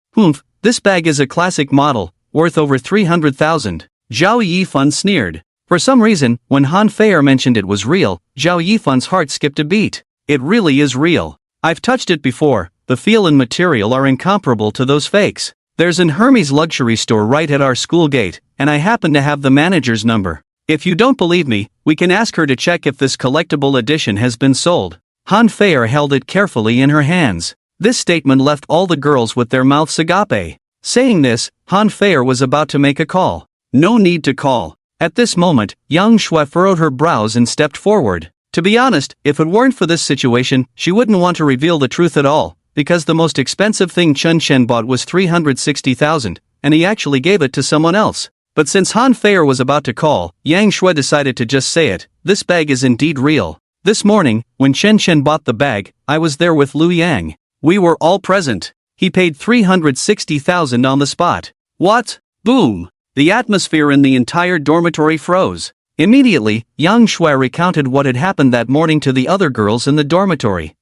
This bag is a classic model, worth over 300,000. Zhao Yifan sneered. For some reason, when Han Fair mentioned it was real, Zhao Yifan's heart skipped a beat. It really is real. I've touched it before, the feel and material are incomparable to those fakes. There's an Hermes luxury store right at our school gate, and I happen to have the manager's number. If you don't believe me, we can ask her to check if this collectible edition has been sold. Han Fair held it carefully in her hands. This statement left all the girls with their mouths agape. Saying this, Han Fair was about to make a call. No need to call. At this moment, Yang Shui furrowed her brows and stepped forward. To be honest, if it weren't for this situation, she wouldn't want to reveal the truth at all, because the most expensive thing Chen Shen bought was 360,000, and he actually gave it to someone else. But since Han Feier was about to call, Yang Shui decided to just say it. This bag is indeed real. This morning, when Chen Shen bought the bag, I was there with Lu Yang. We were all present. He paid 360,000 on the spot. What? Boom! The atmosphere in the entire dormitory froze. Immediately, Yang Shui recounted what had happened that morning to the other girls in the dormitory.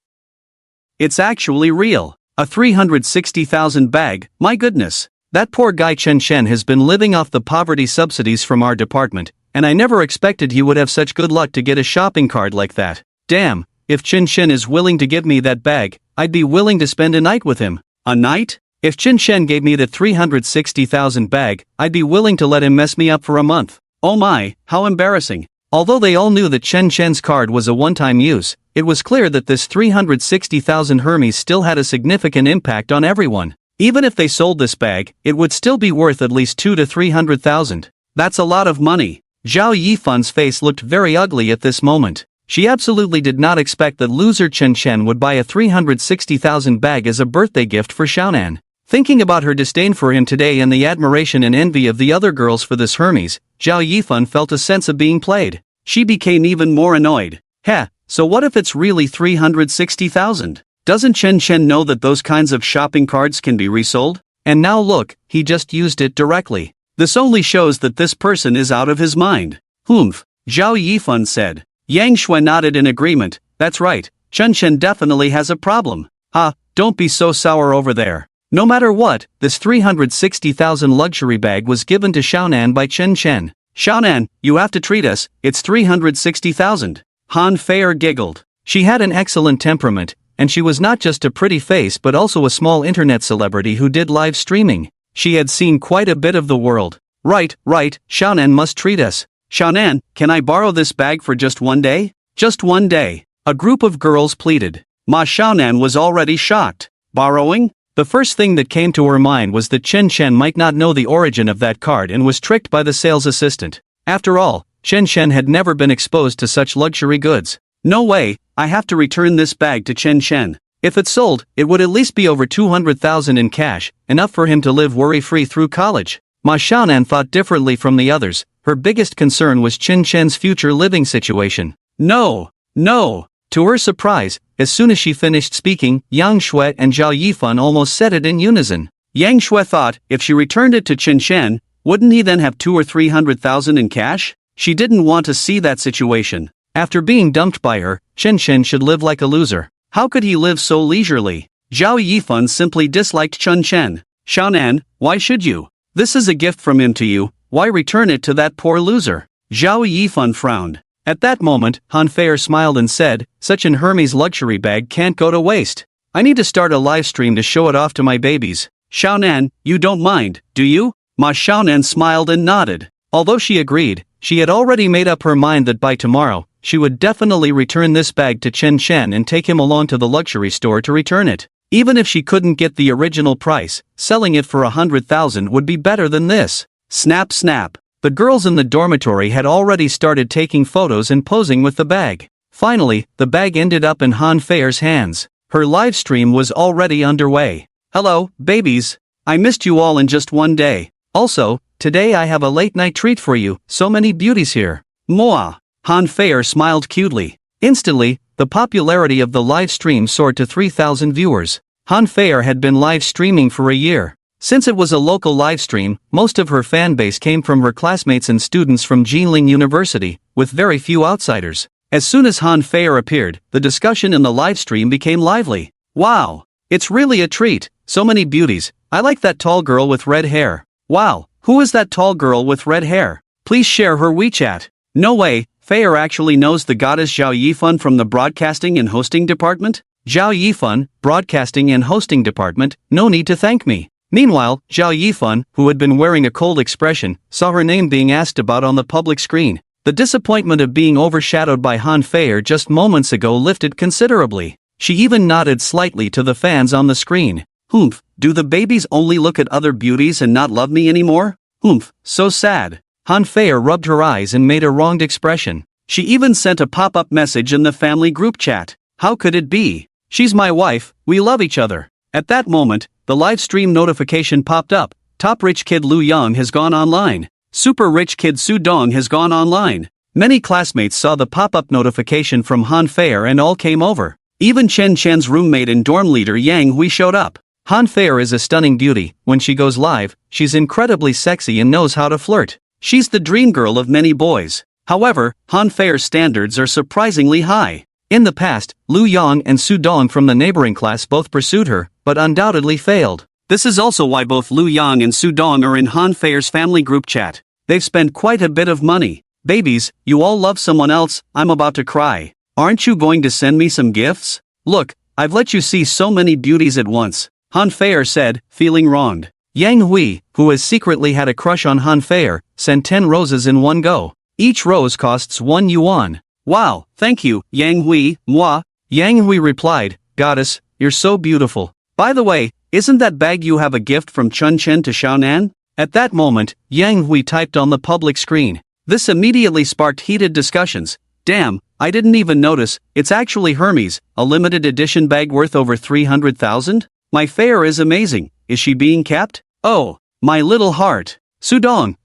It's actually real. A 360,000 bag, my goodness. That poor guy Chen Shen has been living off the poverty subsidies from our department, and I never expected he would have such good luck to get a shopping cart like that. Damn, if Chen Shen is willing to give me that bag, I'd be willing to spend a night with him. A night? If Chen Shen gave me the 360,000 bag, I'd be willing to let him mess me up for a month. Oh my, how embarrassing. Although they all knew that Chen Shen's card was a one-time use, it was clear that this 360,000 Hermes still had a significant impact on everyone. Even if they sold this bag, it would still be worth at least 200,000 to 300,000. That's a lot of money. Zhao Yifan's face looked very ugly at this moment. She absolutely did not expect that loser Chen Shen would buy a 360,000 bag as a birthday gift for Xiaonan. Thinking about her disdain for him today and the admiration and envy of the other girls for this Hermes, Zhao Yifan felt a sense of being played. She became even more annoyed. Heh, so what if it's really 360,000? Doesn't Chen Shen know that those kinds of shopping carts can be resold? And now look, he just used it directly. This only shows that this person is out of his mind. Humph, Zhao Yifan said. Yang Shui nodded in agreement. That's right, Chen Shen definitely has a problem. Don't be so sour over there. No matter what, this 360,000 luxury bag was given to Xiaonan by Chen Shen. Xiaonan, you have to treat us, it's 360,000. Han Feier giggled. She had an excellent temperament, and she was not just a pretty face but also a small internet celebrity who did live streaming. She had seen quite a bit of the world. Right, Xiaonan must treat us. Xiaonan, can I borrow this bag for just one day? Just one day. A group of girls pleaded. Ma Xiaonan was already shocked. Borrowing? The first thing that came to her mind was that Chen Shen might not know the origin of that card and was tricked by the sales assistant. After all, Chen Shen had never been exposed to such luxury goods. No way, I have to return this bag to Chen Shen. If it's sold, it would at least be over 200,000 in cash, enough for him to live worry-free through college. Ma Xiaonan thought differently from the others. Her biggest concern was Chen Shen's future living situation. No. To her surprise, as soon as she finished speaking, Yang Shui and Zhao Yifan almost said it in unison. Yang Shui thought, if she returned it to Chen Shen, wouldn't he then have 200,000 or 300,000 in cash? She didn't want to see that situation. After being dumped by her, Chen Shen should live like a loser. How could he live so leisurely? Zhao Yifan simply disliked Chen Shen. Xiaonan, why should you? This is a gift from him to you, why return it to that poor loser? Zhao Yifan frowned. At that moment, Han Feier smiled and said, such an Hermes luxury bag can't go to waste. I need to start a live stream to show it off to my babies. Xiaonan, you don't mind, do you? Ma Xiaonan smiled and nodded. Although she agreed, she had already made up her mind that by tomorrow, she would definitely return this bag to Chen Shen and take him along to the luxury store to return it. Even if she couldn't get the original price, selling it for 100,000 would be better than this. Snap snap. The girls in the dormitory had already started taking photos and posing with the bag. Finally, the bag ended up in Han Feier's hands. Her live stream was already underway. Hello, babies. I missed you all in just one day. Also, today I have a late-night treat for you, so many beauties here. Mwah! Han Feier smiled cutely. Instantly, the popularity of the live stream soared to 3,000 viewers. Han Feier had been live streaming for a year. Since it was a local live stream, most of her fan base came from her classmates and students from Jinling University, with very few outsiders. As soon as Han Feier appeared, the discussion in the live stream became lively. Wow! It's really a treat, so many beauties. I like that tall girl with red hair. Wow, who is that tall girl with red hair? Please share her WeChat. No way, Feier actually knows the goddess Zhao Yifan from the Broadcasting and Hosting Department? Zhao Yifan, Broadcasting and Hosting Department, no need to thank me. Meanwhile, Zhao Yifan, who had been wearing a cold expression, saw her name being asked about on the public screen. The disappointment of being overshadowed by Han Feier just moments ago lifted considerably. She even nodded slightly to the fans on the screen. Humph, do the babies only look at other beauties and not love me anymore? Humph, so sad. Han Feier rubbed her eyes and made a wronged expression. She even sent a pop-up message in the family group chat. How could it be? She's my wife, we love each other. At that moment, the live stream notification popped up. Top rich kid Lu Yang has gone online. Super rich kid Su Dong has gone online. Many classmates saw the pop-up notification from Han Fei and all came over. Even Chen Chen's roommate and dorm leader Yang Hui showed up. Han Fei is a stunning beauty. When she goes live, she's incredibly sexy and knows how to flirt. She's the dream girl of many boys. However, Han Fei's standards are surprisingly high. In the past, Lu Yang and Su Dong from the neighboring class both pursued her, but undoubtedly failed. This is also why both Lu Yang and Su Dong are in Han Fei's family group chat. They've spent quite a bit of money. Babies, you all love someone else, I'm about to cry. Aren't you going to send me some gifts? Look, I've let you see so many beauties at once. Han Fei said, feeling wronged. Yang Hui, who has secretly had a crush on Han Fei, sent 10 roses in one go. Each rose costs 1 yuan. Wow, thank you, Yang Hui, moi. Yang Hui replied, Goddess, you're so beautiful. By the way, isn't that bag you have a gift from Chun Chen to Xiaonan? At that moment, Yang Hui typed on the public screen. This immediately sparked heated discussions. Damn, I didn't even notice, it's actually Hermes, a limited edition bag worth over 300,000? My Fei is amazing, is she being kept? Oh, my little heart. Su Dong,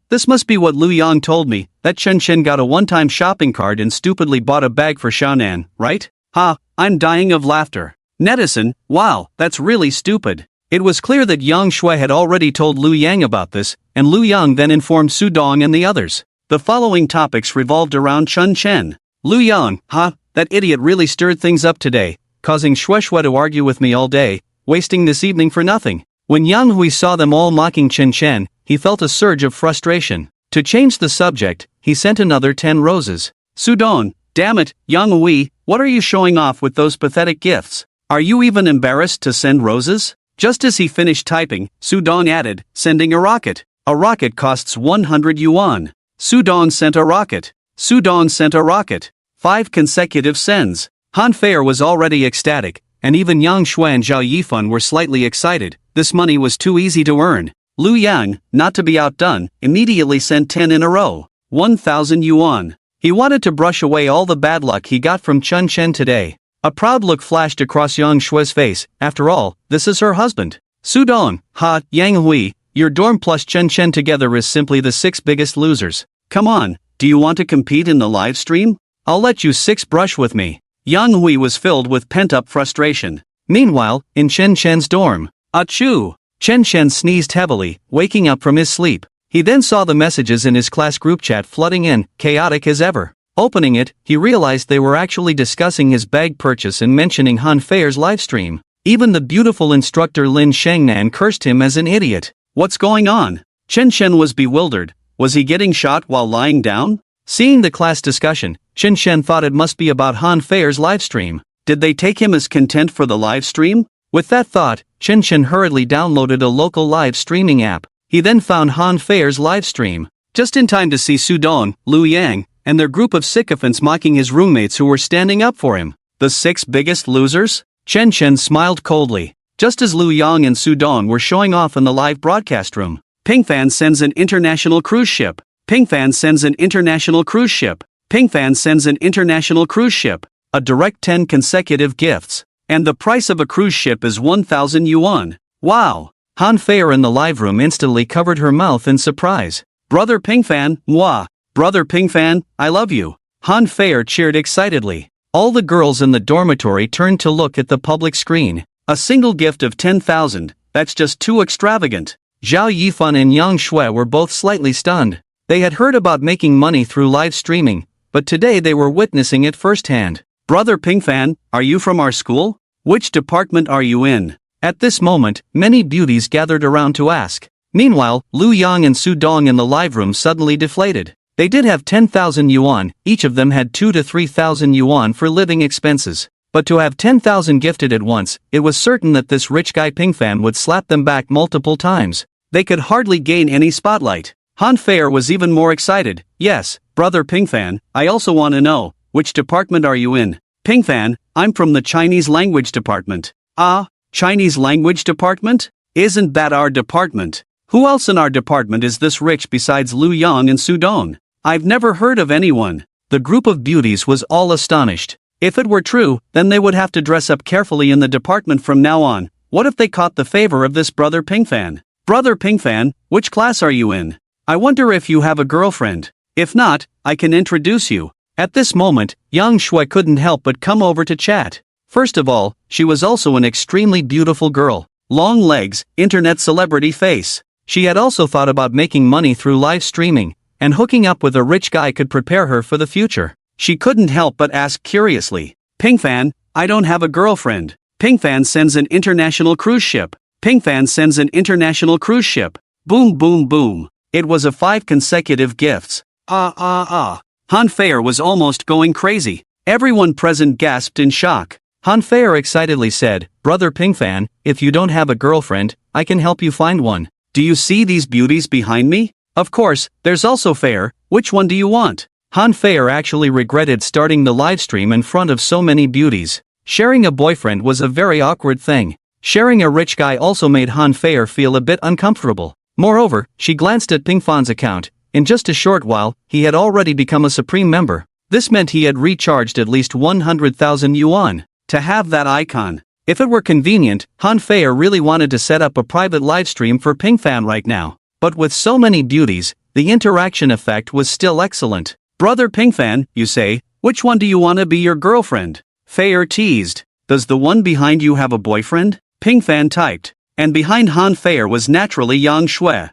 this must be what Lu Yang told me, that Chen Chen got a one-time shopping card and stupidly bought a bag for Xiaonan, right? I'm dying of laughter. Netizen, wow, that's really stupid. It was clear that Yang Shui had already told Lu Yang about this, and Lu Yang then informed Su Dong and the others. The following topics revolved around Chun Chen. Lu Yang, that idiot really stirred things up today, causing Shui Shui to argue with me all day, wasting this evening for nothing. When Yang Hui saw them all mocking Chen Chen, he felt a surge of frustration. To change the subject, he sent another 10 roses. Su Dong, damn it, Yang Hui, what are you showing off with those pathetic gifts? Are you even embarrassed to send roses? Just as he finished typing, Su Dong added, sending a rocket. A rocket costs 100 yuan. Su Dong sent a rocket. Su Dong sent a rocket. 5 consecutive sends. Han Fei was already ecstatic, and even Yang Shui and Zhao Yifan were slightly excited. This money was too easy to earn. Lu Yang, not to be outdone, immediately sent 10 in a row. 1,000 yuan. He wanted to brush away all the bad luck he got from Chun Chen today. A proud look flashed across Yang Shui's face. After all, this is her husband. Su Dong, Yang Hui, your dorm plus Chen Chen together is simply the 6 biggest losers. Come on, do you want to compete in the live stream? I'll let you 6 brush with me. Yang Hui was filled with pent-up frustration. Meanwhile, in Chen Chen's dorm, achoo! Chen Chen sneezed heavily, waking up from his sleep. He then saw the messages in his class group chat flooding in, chaotic as ever. Opening it, he realized they were actually discussing his bag purchase and mentioning Han Fei's livestream. Even the beautiful instructor Lin Shangnan cursed him as an idiot. What's going on? Chen Chen was bewildered. Was he getting shot while lying down? Seeing the class discussion, Chen Chen thought it must be about Han Fei's livestream. Did they take him as content for the live stream? With that thought, Chen Chen hurriedly downloaded a local live streaming app. He then found Han Fei's livestream. Just in time to see Su Dong, Lu Yang, and their group of sycophants mocking his roommates who were standing up for him. The 6 biggest losers? Chen Chen smiled coldly. Just as Lu Yang and Su Dong were showing off in the live broadcast room, Pingfan sends an international cruise ship. Pingfan sends an international cruise ship. Pingfan sends an international cruise ship. A direct 10 consecutive gifts. And the price of a cruise ship is 1,000 yuan. Wow! Han Fei in the live room instantly covered her mouth in surprise. Brother Pingfan, moi. Brother Pingfan, I love you. Han Fei cheered excitedly. All the girls in the dormitory turned to look at the public screen. A single gift of 10,000, that's just too extravagant. Zhao Yifan and Yang Shui were both slightly stunned. They had heard about making money through live streaming, but today they were witnessing it firsthand. Brother Pingfan, are you from our school? Which department are you in? At this moment, many beauties gathered around to ask. Meanwhile, Lu Yang and Su Dong in the live room suddenly deflated. They did have 10,000 yuan, each of them had 2,000 to 3,000 yuan for living expenses. But to have 10,000 gifted at once, it was certain that this rich guy Pingfan would slap them back multiple times. They could hardly gain any spotlight. Han Fei was even more excited. Yes, brother Pingfan, I also want to know, which department are you in? Pingfan, I'm from the Chinese language department. Ah, Chinese language department? Isn't that our department? Who else in our department is this rich besides Lu Yang and Su Dong? I've never heard of anyone. The group of beauties was all astonished. If it were true, then they would have to dress up carefully in the department from now on. What if they caught the favor of this Brother Pingfan? Brother Pingfan, which class are you in? I wonder if you have a girlfriend. If not, I can introduce you. At this moment, Yang Shui couldn't help but come over to chat. First of all, she was also an extremely beautiful girl. Long legs, internet celebrity face. She had also thought about making money through live streaming, and hooking up with a rich guy could prepare her for the future. She couldn't help but ask curiously, Pingfan, I don't have a girlfriend. Pingfan sends an international cruise ship. Pingfan sends an international cruise ship. Boom boom boom. It was a 5 consecutive gifts. Han Feier was almost going crazy. Everyone present gasped in shock. Han Feier excitedly said, Brother Pingfan, if you don't have a girlfriend, I can help you find one. Do you see these beauties behind me? Of course, there's also Feier, which one do you want? Han Feier actually regretted starting the livestream in front of so many beauties. Sharing a boyfriend was a very awkward thing. Sharing a rich guy also made Han Feier feel a bit uncomfortable. Moreover, she glanced at Pingfan's account. In just a short while, he had already become a supreme member. This meant he had recharged at least 100,000 yuan. To have that icon. If it were convenient, Han Feier really wanted to set up a private livestream for Pingfan right now. But with so many beauties, the interaction effect was still excellent. Brother Pingfan, you say, which one do you want to be your girlfriend? Feier teased. Does the one behind you have a boyfriend? Pingfan typed. And behind Han Feier was naturally Yang Shui.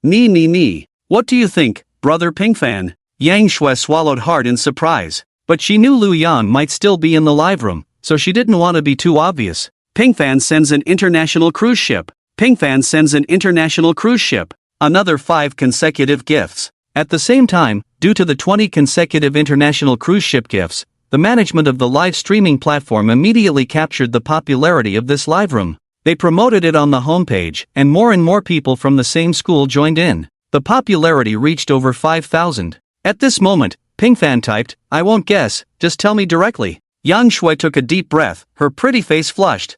Me. What do you think, Brother Pingfan? Yang Shui swallowed hard in surprise. But she knew Lu Yan might still be in the live room, so she didn't want to be too obvious. Pingfan sends an international cruise ship. Pingfan sends an international cruise ship. Another 5 consecutive gifts. At the same time, due to the 20 consecutive international cruise ship gifts, the management of the live streaming platform immediately captured the popularity of this live room. They promoted it on the homepage, and more people from the same school joined in. The popularity reached over 5,000. At this moment, Pingfan typed, I won't guess, just tell me directly. Yang Shui took a deep breath, her pretty face flushed.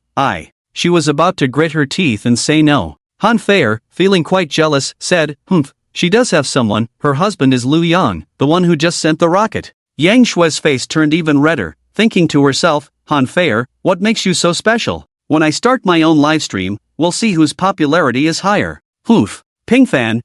She was about to grit her teeth and say no. Han Feier, feeling quite jealous, said, she does have someone, her husband is Lu Yang, the one who just sent the rocket. Yang Shui's face turned even redder, thinking to herself, Han Feier, what makes you so special? When I start my own livestream, we'll see whose popularity is higher. Pingfan,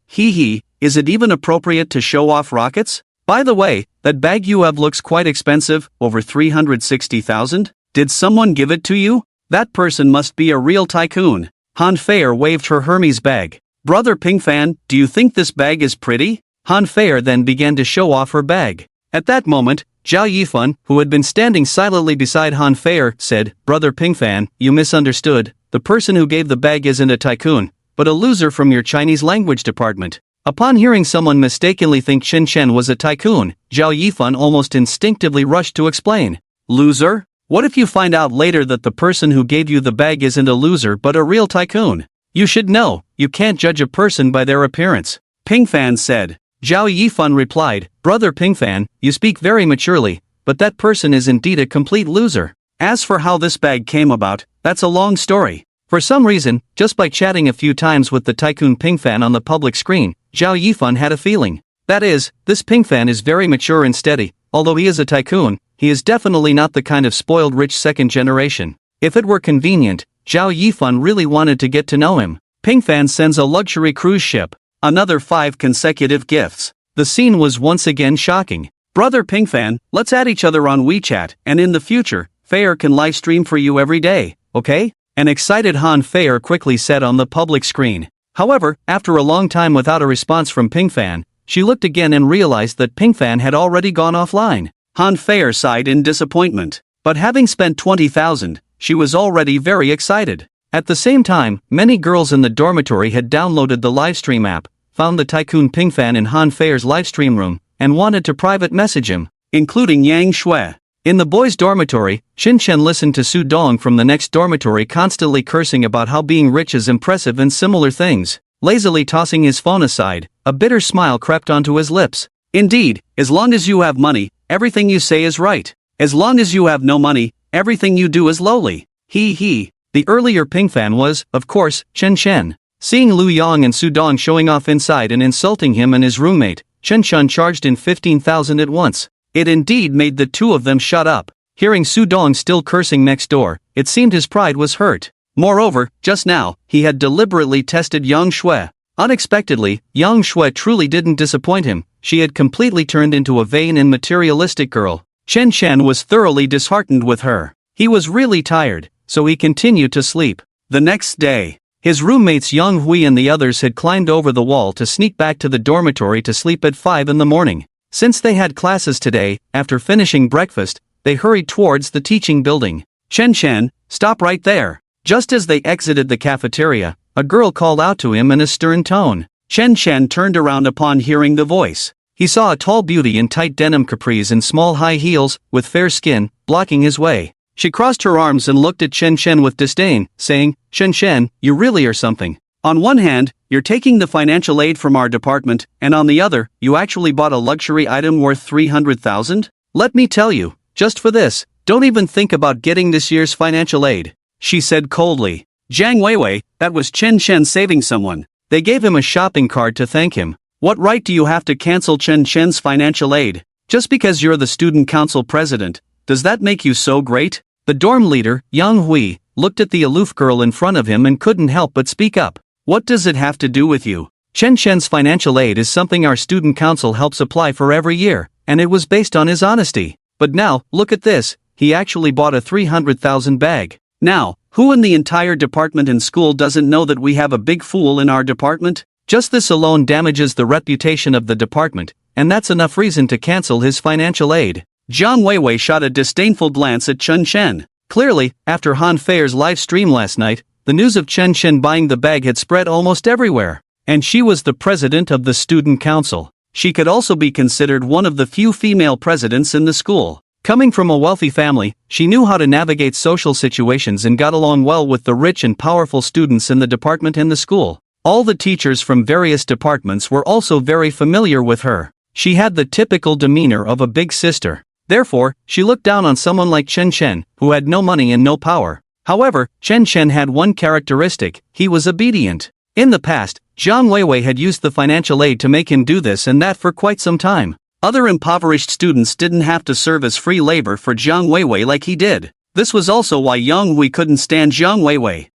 is it even appropriate to show off rockets? By the way, that bag you have looks quite expensive, over 360,000? Did someone give it to you? That person must be a real tycoon. Han Feier waved her Hermes bag. Brother Pingfan, do you think this bag is pretty? Han Feier then began to show off her bag. At that moment, Zhao Yifan, who had been standing silently beside Han Feier, said, Brother Pingfan, you misunderstood. The person who gave the bag isn't a tycoon, but a loser from your Chinese language department. Upon hearing someone mistakenly think Chen Chen was a tycoon, Zhao Yifan almost instinctively rushed to explain. Loser? What if you find out later that the person who gave you the bag isn't a loser but a real tycoon? You should know, you can't judge a person by their appearance. Pingfan said. Zhao Yifan replied, Brother Pingfan, you speak very maturely, but that person is indeed a complete loser. As for how this bag came about, that's a long story. For some reason, just by chatting a few times with the tycoon Pingfan on the public screen, Zhao Yifan had a feeling. That is, this Pingfan is very mature and steady. Although he is a tycoon, he is definitely not the kind of spoiled rich second generation. If it were convenient, Zhao Yifan really wanted to get to know him. Pingfan sends a luxury cruise ship. Another 5 consecutive gifts. The scene was once again shocking. Brother Pingfan, let's add each other on WeChat, and in the future, Feier can live stream for you every day, okay? An excited Han Feier quickly said on the public screen. However, after a long time without a response from Pingfan, she looked again and realized that Pingfan had already gone offline. Han Feier sighed in disappointment. But having spent 20,000, she was already very excited. At the same time, many girls in the dormitory had downloaded the livestream app, found the tycoon Pingfan in Han Feier's livestream room, and wanted to private message him, including Yang Shui. In the boys' dormitory, Xin Chen listened to Su Dong from the next dormitory constantly cursing about how being rich is impressive and similar things. Lazily tossing his phone aside, a bitter smile crept onto his lips. Indeed, as long as you have money, everything you say is right. As long as you have no money, everything you do is lowly. The earlier Pingfan was, of course, Chen Chen. Seeing Lu Yang and Su Dong showing off inside and insulting him and his roommate, Chen Chen charged in 15,000 at once. It indeed made the two of them shut up. Hearing Su Dong still cursing next door, it seemed his pride was hurt. Moreover, just now, he had deliberately tested Yang Shui. Unexpectedly, Yang Shui truly didn't disappoint him. She had completely turned into a vain and materialistic girl. Chen Shan was thoroughly disheartened with her. He was really tired, so he continued to sleep. The next day, his roommates Yang Hui and the others had climbed over the wall to sneak back to the dormitory to sleep at 5 in the morning. Since they had classes today, after finishing breakfast, they hurried towards the teaching building. Chen Shan, stop right there. Just as they exited the cafeteria, a girl called out to him in a stern tone. Chen Shan turned around upon hearing the voice. He saw a tall beauty in tight denim capris and small high heels, with fair skin, blocking his way. She crossed her arms and looked at Chen Shan with disdain, saying, Chen Shan, you really are something. On one hand, you're taking the financial aid from our department, and on the other, you actually bought a luxury item worth 300,000? Let me tell you, just for this, don't even think about getting this year's financial aid, she said coldly. Jiang Weiwei, that was Chen Shan saving someone. They gave him a shopping card to thank him. What right do you have to cancel Chen Shan's financial aid? Just because you're the student council president, does that make you so great? The dorm leader, Yang Hui, looked at the aloof girl in front of him and couldn't help but speak up. What does it have to do with you? Chen Shan's financial aid is something our student council helps apply for every year, and it was based on his honesty. But now, look at this, he actually bought a 300,000 bag. Now, who in the entire department and school doesn't know that we have a big fool in our department? Just this alone damages the reputation of the department, and that's enough reason to cancel his financial aid. Jiang Weiwei shot a disdainful glance at Chen Shan. Clearly, after Han Feier's live stream last night, the news of Chen Shan buying the bag had spread almost everywhere. And she was the president of the student council. She could also be considered one of the few female presidents in the school. Coming from a wealthy family, she knew how to navigate social situations and got along well with the rich and powerful students in the department and the school. All the teachers from various departments were also very familiar with her. She had the typical demeanor of a big sister. Therefore, she looked down on someone like Chen Shan, who had no money and no power. However, Chen Shan had one characteristic: he was obedient. In the past, Jiang Weiwei had used the financial aid to make him do this and that for quite some time. Other impoverished students didn't have to serve as free labor for Jiang Weiwei like he did. This was also why Yang Hui couldn't stand Jiang Weiwei.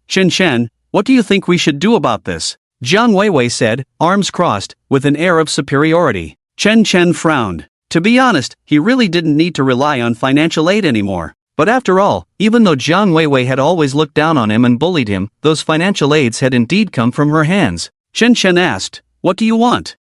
Chen Shan, what do you think we should do about this? Jiang Weiwei said, arms crossed, with an air of superiority. Chen Shan frowned. To be honest, he really didn't need to rely on financial aid anymore. But after all, even though Jiang Weiwei had always looked down on him and bullied him, those financial aids had indeed come from her hands. Chen Shan asked, what do you want?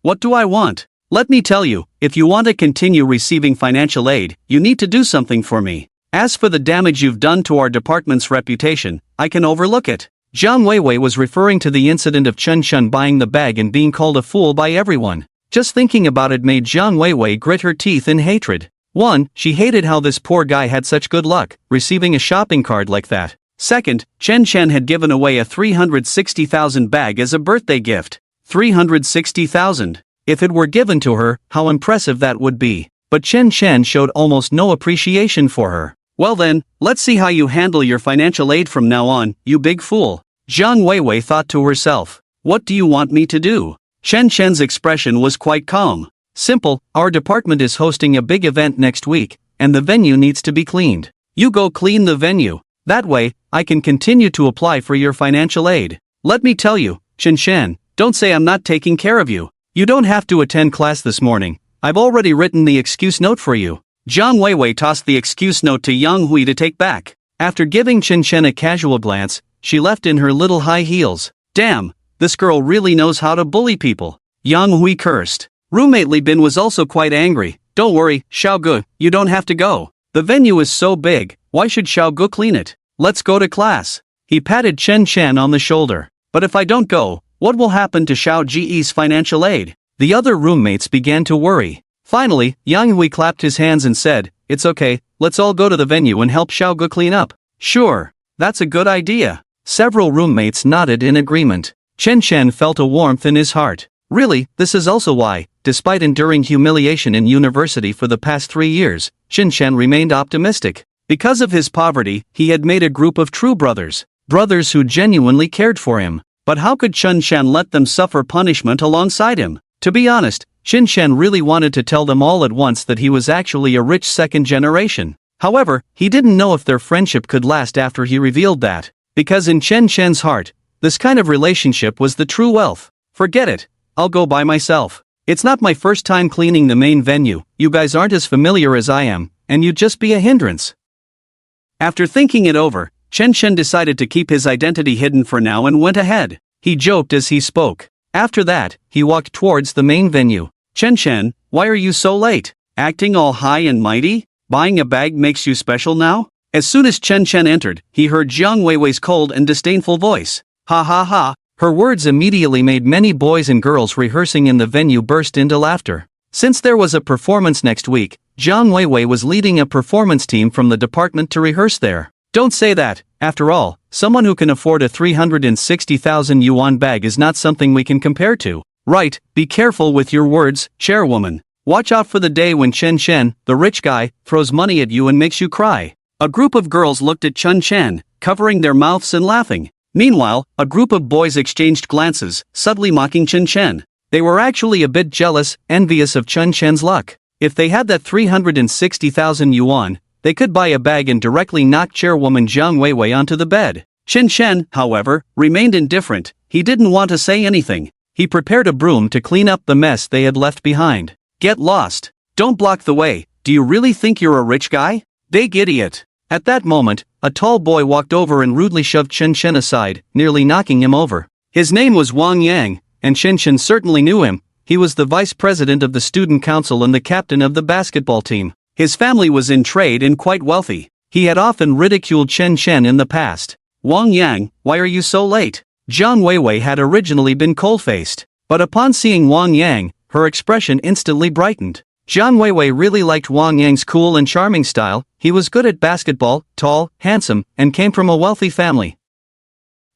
What do I want? Let me tell you, if you want to continue receiving financial aid, you need to do something for me. As for the damage you've done to our department's reputation, I can overlook it. Jiang Weiwei was referring to the incident of Chen Shan buying the bag and being called a fool by everyone. Just thinking about it made Jiang Weiwei grit her teeth in hatred. 1. She hated how this poor guy had such good luck, receiving a shopping card like that. 2. Chen Shan had given away a 360,000 bag as a birthday gift. 360,000. If it were given to her, how impressive that would be. But Chen Shan showed almost no appreciation for her. Well then, let's see how you handle your financial aid from now on, you big fool. Jiang Weiwei thought to herself. What do you want me to do? Chen Shan's expression was quite calm. Simple, our department is hosting a big event next week, and the venue needs to be cleaned. You go clean the venue. That way, I can continue to apply for your financial aid. Let me tell you, Chen Shan, don't say I'm not taking care of you. You don't have to attend class this morning. I've already written the excuse note for you. Jiang Weiwei tossed the excuse note to Yang Hui to take back. After giving Chen Shan a casual glance, she left in her little high heels. Damn, this girl really knows how to bully people. Yang Hui cursed. Roommate Li Bin was also quite angry. Don't worry, Xiaogu, you don't have to go. The venue is so big, why should Xiaogu clean it? Let's go to class. He patted Chen Shan on the shoulder. But if I don't go, what will happen to Xiao Ji's financial aid? The other roommates began to worry. Finally, Yang Hui clapped his hands and said, it's okay, let's all go to the venue and help Xiaogu clean up. Sure, that's a good idea. Several roommates nodded in agreement. Chen Shan felt a warmth in his heart. Really, this is also why, despite enduring humiliation in university for the past 3 years, Chen Shan remained optimistic. Because of his poverty, he had made a group of true brothers. Brothers who genuinely cared for him. But how could Chen Shan let them suffer punishment alongside him? To be honest, Chen Shen really wanted to tell them all at once that he was actually a rich second generation. However, he didn't know if their friendship could last after he revealed that. Because in Chen Shen's heart, this kind of relationship was the true wealth. Forget it, I'll go by myself. It's not my first time cleaning the main venue, you guys aren't as familiar as I am, and you'd just be a hindrance. After thinking it over, Chen Shen decided to keep his identity hidden for now and went ahead. He joked as he spoke. After that, he walked towards the main venue. Chen Shen, why are you so late? Acting all high and mighty? Buying a bag makes you special now? As soon as Chen Shen entered, he heard Jiang Weiwei's cold and disdainful voice. Ha ha ha. Her words immediately made many boys and girls rehearsing in the venue burst into laughter. Since there was a performance next week, Jiang Weiwei was leading a performance team from the department to rehearse there. Don't say that, after all, someone who can afford a 360,000 yuan bag is not something we can compare to. Right, be careful with your words, chairwoman. Watch out for the day when Chen Shen, the rich guy, throws money at you and makes you cry. A group of girls looked at Chen Shen, covering their mouths and laughing. Meanwhile, a group of boys exchanged glances, subtly mocking Chen Shen. They were actually a bit jealous, envious of Chen Shen's luck. If they had that 360,000 yuan, they could buy a bag and directly knock chairwoman Jiang Weiwei onto the bed. Chen Shen, however, remained indifferent. He didn't want to say anything. He prepared a broom to clean up the mess they had left behind. Get lost. Don't block the way. Do you really think you're a rich guy? Big idiot. At that moment, a tall boy walked over and rudely shoved Chen Shen aside, nearly knocking him over. His name was Wang Yang, and Chen Shen certainly knew him. He was the vice president of the student council and the captain of the basketball team. His family was in trade and quite wealthy. He had often ridiculed Chen Shen in the past. Wang Yang, why are you so late? Jiang Weiwei had originally been cold-faced, but upon seeing Wang Yang, her expression instantly brightened. Jiang Weiwei really liked Wang Yang's cool and charming style. He was good at basketball, tall, handsome, and came from a wealthy family.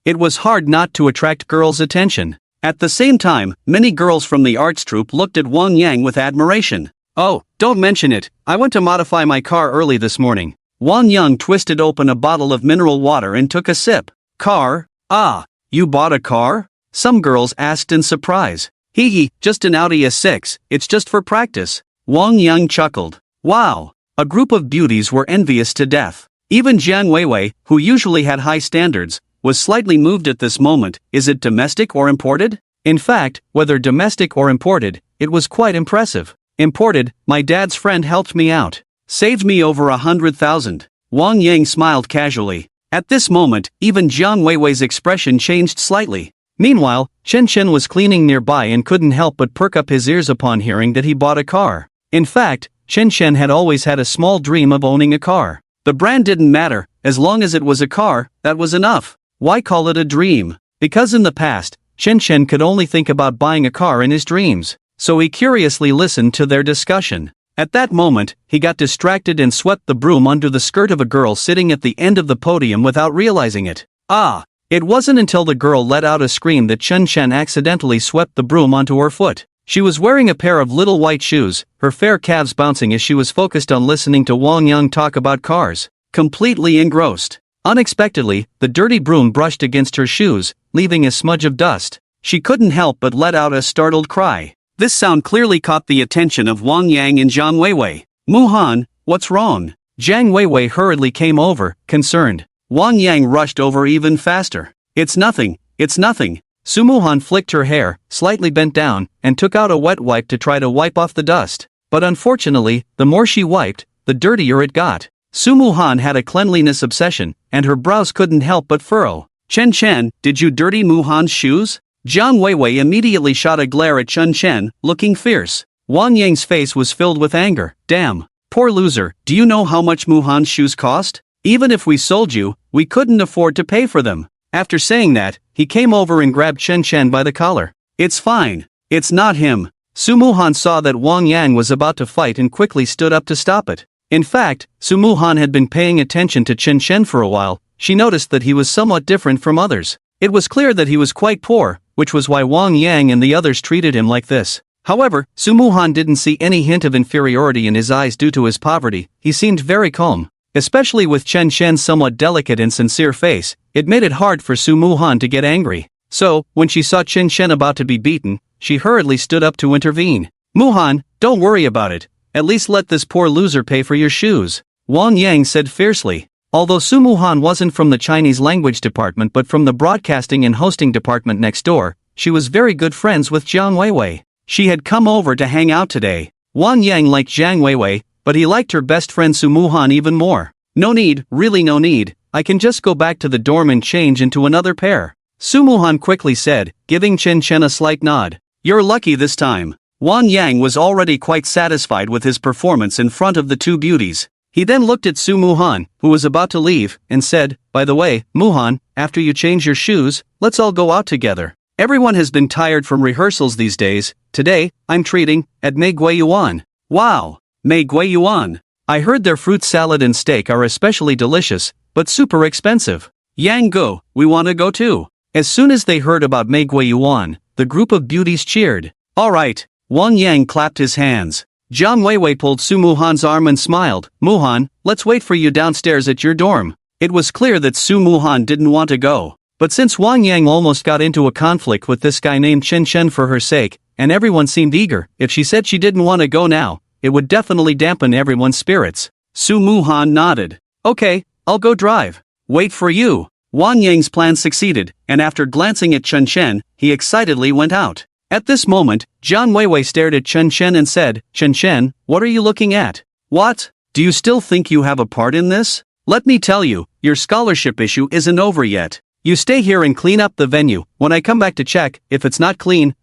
It was hard not to attract girls' attention. At the same time, many girls from the arts troupe looked at Wang Yang with admiration. Oh, don't mention it, I went to modify my car early this morning. Wang Yang twisted open a bottle of mineral water and took a sip. Car? Ah, you bought a car? Some girls asked in surprise. Hee, just an Audi S6, it's just for practice. Wang Yang chuckled. Wow! A group of beauties were envious to death. Even Jiang Weiwei, who usually had high standards, was slightly moved at this moment. Is it domestic or imported? In fact, whether domestic or imported, it was quite impressive. Imported, my dad's friend helped me out. Saved me over 100,000. Wang Yang smiled casually. At this moment, even Jiang Weiwei's expression changed slightly. Meanwhile, Chen Shen was cleaning nearby and couldn't help but perk up his ears upon hearing that he bought a car. In fact, Chen Shen had always had a small dream of owning a car. The brand didn't matter, as long as it was a car, that was enough. Why call it a dream? Because in the past, Chen Shen could only think about buying a car in his dreams, so he curiously listened to their discussion. At that moment, he got distracted and swept the broom under the skirt of a girl sitting at the end of the podium without realizing it. Ah! It wasn't until the girl let out a scream that Chen Shen accidentally swept the broom onto her foot. She was wearing a pair of little white shoes, her fair calves bouncing as she was focused on listening to Wang Yang talk about cars. Completely engrossed. Unexpectedly, the dirty broom brushed against her shoes, leaving a smudge of dust. She couldn't help but let out a startled cry. This sound clearly caught the attention of Wang Yang and Jiang Weiwei. Muhan, what's wrong? Jiang Weiwei hurriedly came over, concerned. Wang Yang rushed over even faster. It's nothing, it's nothing. Su Muhan flicked her hair, slightly bent down, and took out a wet wipe to try to wipe off the dust. But unfortunately, the more she wiped, the dirtier it got. Su Muhan had a cleanliness obsession, and her brows couldn't help but furrow. Chen Shen, did you dirty Muhan's shoes? Jiang Weiwei immediately shot a glare at Chen Shen, looking fierce. Wang Yang's face was filled with anger. Damn, poor loser, do you know how much Muhan's shoes cost? Even if we sold you, we couldn't afford to pay for them. After saying that, he came over and grabbed Chen Shen by the collar. It's fine. It's not him. Su Muhan saw that Wang Yang was about to fight and quickly stood up to stop it. In fact, Su Muhan had been paying attention to Chen Shen for a while. She noticed that he was somewhat different from others. It was clear that he was quite poor, which was why Wang Yang and the others treated him like this. However, Su Muhan didn't see any hint of inferiority in his eyes due to his poverty. He seemed very calm. Especially with Chen Shen's somewhat delicate and sincere face, it made it hard for Su Muhan to get angry. So, when she saw Chen Shen about to be beaten, she hurriedly stood up to intervene. Muhan, don't worry about it. At least let this poor loser pay for your shoes, Wang Yang said fiercely. Although Su Muhan wasn't from the Chinese language department but from the broadcasting and hosting department next door, she was very good friends with Jiang Weiwei. She had come over to hang out today. Wang Yang liked Jiang Weiwei, but he liked her best friend Su Muhan even more. No need, really no need, I can just go back to the dorm and change into another pair, Su Muhan quickly said, giving Chen Chen a slight nod. You're lucky this time. Wang Yang was already quite satisfied with his performance in front of the two beauties. He then looked at Su Muhan, who was about to leave, and said, by the way, Muhan, after you change your shoes, let's all go out together. Everyone has been tired from rehearsals these days. Today, I'm treating at Mei Guiyuan. Wow, Mei Guiyuan. I heard their fruit salad and steak are especially delicious, but super expensive. Yang go, we wanna go too. As soon as they heard about Mei Guiyuan, the group of beauties cheered. Alright, Wang Yang clapped his hands. Jiang Weiwei pulled Su Muhan's arm and smiled. Muhan, let's wait for you downstairs at your dorm. It was clear that Su Muhan didn't want to go. But since Wang Yang almost got into a conflict with this guy named Chen Chen for her sake, and everyone seemed eager, if she said she didn't want to go now, it would definitely dampen everyone's spirits. Su Muhan nodded. Okay, I'll go drive. Wait for you. Wang Yang's plan succeeded, and after glancing at Chen Chen, he excitedly went out. At this moment, Jiang Weiwei stared at Chen Chen and said, Chen Chen, what are you looking at? What? Do you still think you have a part in this? Let me tell you, your scholarship issue isn't over yet. You stay here and clean up the venue. When I come back to check, if it's not clean,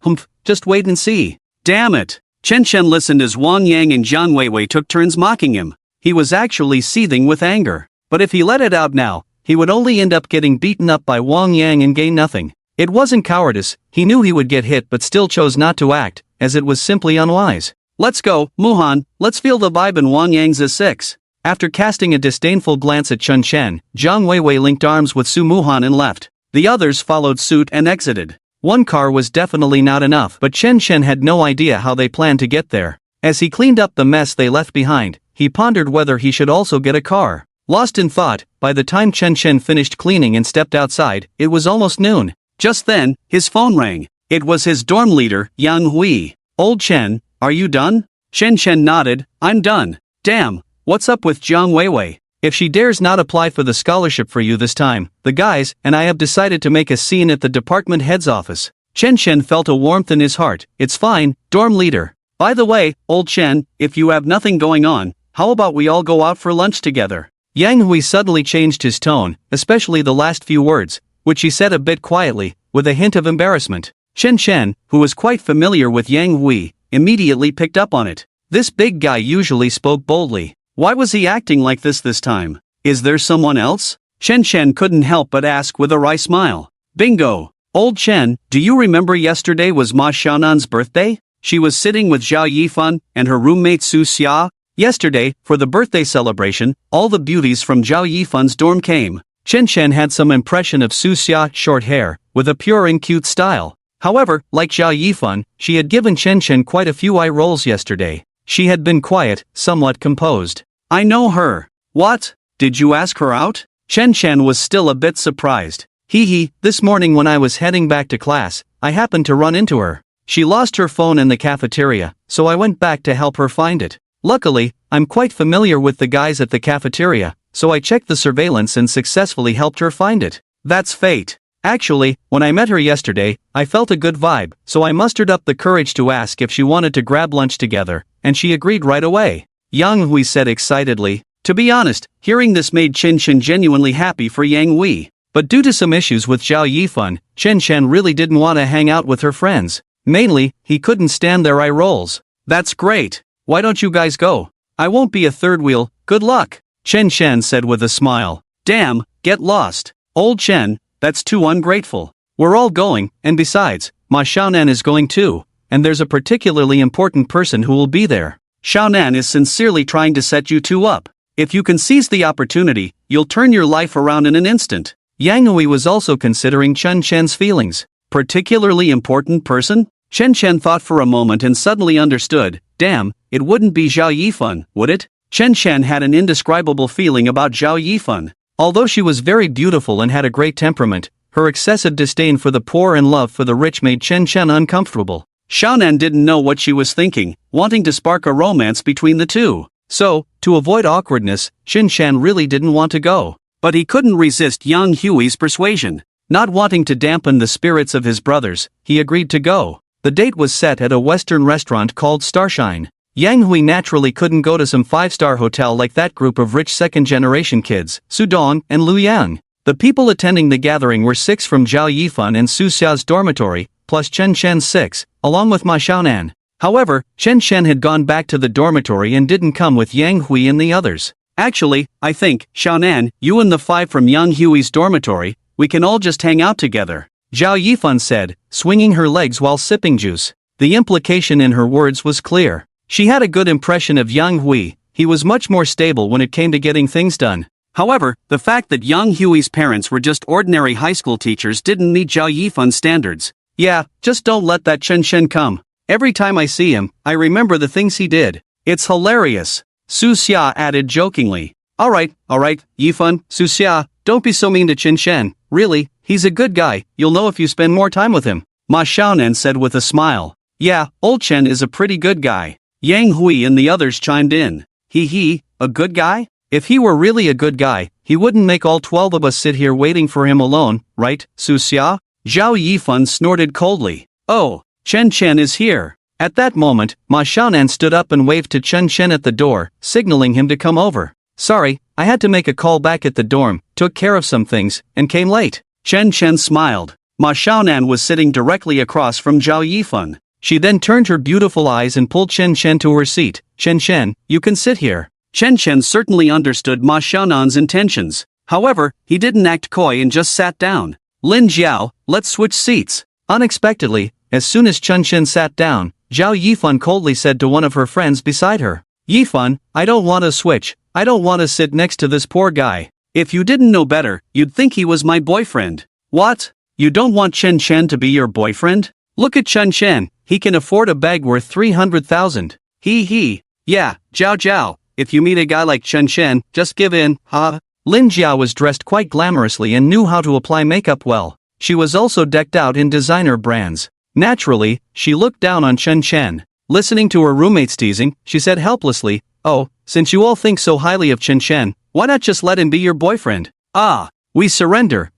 just wait and see. Damn it. Chen Chen listened as Wang Yang and Jiang Weiwei took turns mocking him. He was actually seething with anger. But if he let it out now, he would only end up getting beaten up by Wang Yang and gain nothing. It wasn't cowardice, he knew he would get hit but still chose not to act, as it was simply unwise. Let's go, Muhan, let's feel the vibe in Wang Yang's A6. After casting a disdainful glance at Chen Chen, Jiang Weiwei linked arms with Su Muhan and left. The others followed suit and exited. One car was definitely not enough, but Chen Chen had no idea how they planned to get there. As he cleaned up the mess they left behind, he pondered whether he should also get a car. Lost in thought, by the time Chen Chen finished cleaning and stepped outside, it was almost noon. Just then, his phone rang. It was his dorm leader, Yang Hui. Old Chen, are you done? Chen Chen nodded, I'm done. Damn, what's up with Jiang Weiwei? If she dares not apply for the scholarship for you this time, the guys and I have decided to make a scene at the department head's office. Chen Chen felt a warmth in his heart. It's fine, dorm leader. By the way, old Chen, if you have nothing going on, how about we all go out for lunch together? Yang Hui suddenly changed his tone, especially the last few words, which he said a bit quietly, with a hint of embarrassment. Chen Chen, who was quite familiar with Yang Hui, immediately picked up on it. This big guy usually spoke boldly. Why was he acting like this time? Is there someone else? Chen Chen couldn't help but ask with a wry smile. Bingo! Old Chen, do you remember yesterday was Ma Xiaonan's birthday? She was sitting with Zhao Yifan and her roommate Su Xia. Yesterday, for the birthday celebration, all the beauties from Zhao Yifan's dorm came. Chen Chen had some impression of Su Xia, short hair, with a pure and cute style. However, like Zhao Yifan, she had given Chen Chen quite a few eye rolls yesterday. She had been quiet, somewhat composed. I know her. What? Did you ask her out? Chen Chen was still a bit surprised. This morning when I was heading back to class, I happened to run into her. She lost her phone in the cafeteria, so I went back to help her find it. Luckily, I'm quite familiar with the guys at the cafeteria, so I checked the surveillance and successfully helped her find it. That's fate. Actually, when I met her yesterday, I felt a good vibe, so I mustered up the courage to ask if she wanted to grab lunch together, and she agreed right away. Yang Hui said excitedly. To be honest, hearing this made Chen Chen genuinely happy for Yang Hui. But due to some issues with Zhao Yifan, Chen Chen really didn't want to hang out with her friends. Mainly, he couldn't stand their eye rolls. That's great. Why don't you guys go? I won't be a third wheel, good luck. Chen Chen said with a smile. Damn, get lost. Old Chen, that's too ungrateful. We're all going, and besides, Ma Xiaonan is going too, and there's a particularly important person who will be there. Xiaonan is sincerely trying to set you two up. If you can seize the opportunity, you'll turn your life around in an instant. Yang Hui was also considering Chen Chen's feelings. Particularly important person? Chen Chen thought for a moment and suddenly understood. Damn, it wouldn't be Zhao Yifan, would it? Chen Chen had an indescribable feeling about Zhao Yifan. Although she was very beautiful and had a great temperament, her excessive disdain for the poor and love for the rich made Chen Chen uncomfortable. Xiaonan didn't know what she was thinking, wanting to spark a romance between the two. So, to avoid awkwardness, Qinshan really didn't want to go. But he couldn't resist Yang Hui's persuasion. Not wanting to dampen the spirits of his brothers, he agreed to go. The date was set at a Western restaurant called Starshine. Yang Hui naturally couldn't go to some five-star hotel like that group of rich second-generation kids, Su Dong and Lu Yang. The people attending the gathering were 6 from Zhao Yifan and Su Xia's dormitory, plus Chen Shen's 6, along with Ma Xiaonan. However, Chen Shen had gone back to the dormitory and didn't come with Yang Hui and the others. Actually, I think, Xiaonan, you and the 5 from Yang Hui's dormitory, we can all just hang out together, Zhao Yifan said, swinging her legs while sipping juice. The implication in her words was clear. She had a good impression of Yang Hui. He was much more stable when it came to getting things done. However, the fact that Yang Hui's parents were just ordinary high school teachers didn't meet Zhao Yifan's standards. Yeah, just don't let that Chen Shen come. Every time I see him, I remember the things he did. It's hilarious. Su Xia added jokingly. Alright, Yifan, Su Xia, don't be so mean to Chen Shen. Really, he's a good guy, you'll know if you spend more time with him. Ma Xiaonan said with a smile. Yeah, old Chen is a pretty good guy. Yang Hui and the others chimed in. He, a good guy? If he were really a good guy, he wouldn't make all 12 of us sit here waiting for him alone, right, Su Xia? Zhao Yifan snorted coldly. Oh, Chen Chen is here. At that moment, Ma Xiaonan stood up and waved to Chen Chen at the door, signaling him to come over. Sorry, I had to make a call back at the dorm, took care of some things, and came late. Chen Chen smiled. Ma Xiaonan was sitting directly across from Zhao Yifan. She then turned her beautiful eyes and pulled Chen Chen to her seat. Chen Chen, you can sit here. Chen Chen certainly understood Ma Xiaonan's intentions. However, he didn't act coy and just sat down. Lin Jiao, let's switch seats. Unexpectedly, as soon as Chen Chen sat down, Zhao Yifan coldly said to one of her friends beside her. Yifan, I don't want to switch. I don't want to sit next to this poor guy. If you didn't know better, you'd think he was my boyfriend. What? You don't want Chen Chen to be your boyfriend? Look at Chen Chen, he can afford a bag worth 300,000. He. Yeah, Zhao, if you meet a guy like Chen Chen, just give in, huh? Lin Jiao was dressed quite glamorously and knew how to apply makeup well. She was also decked out in designer brands. Naturally, she looked down on Chen Chen. Listening to her roommates teasing, she said helplessly, oh, since you all think so highly of Chen Chen, why not just let him be your boyfriend? Ah, we surrender.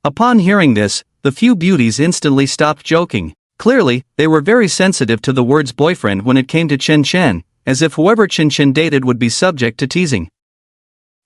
Upon hearing this, the few beauties instantly stopped joking. Clearly, they were very sensitive to the words boyfriend when it came to Chen Chen, as if whoever Chen Chen dated would be subject to teasing.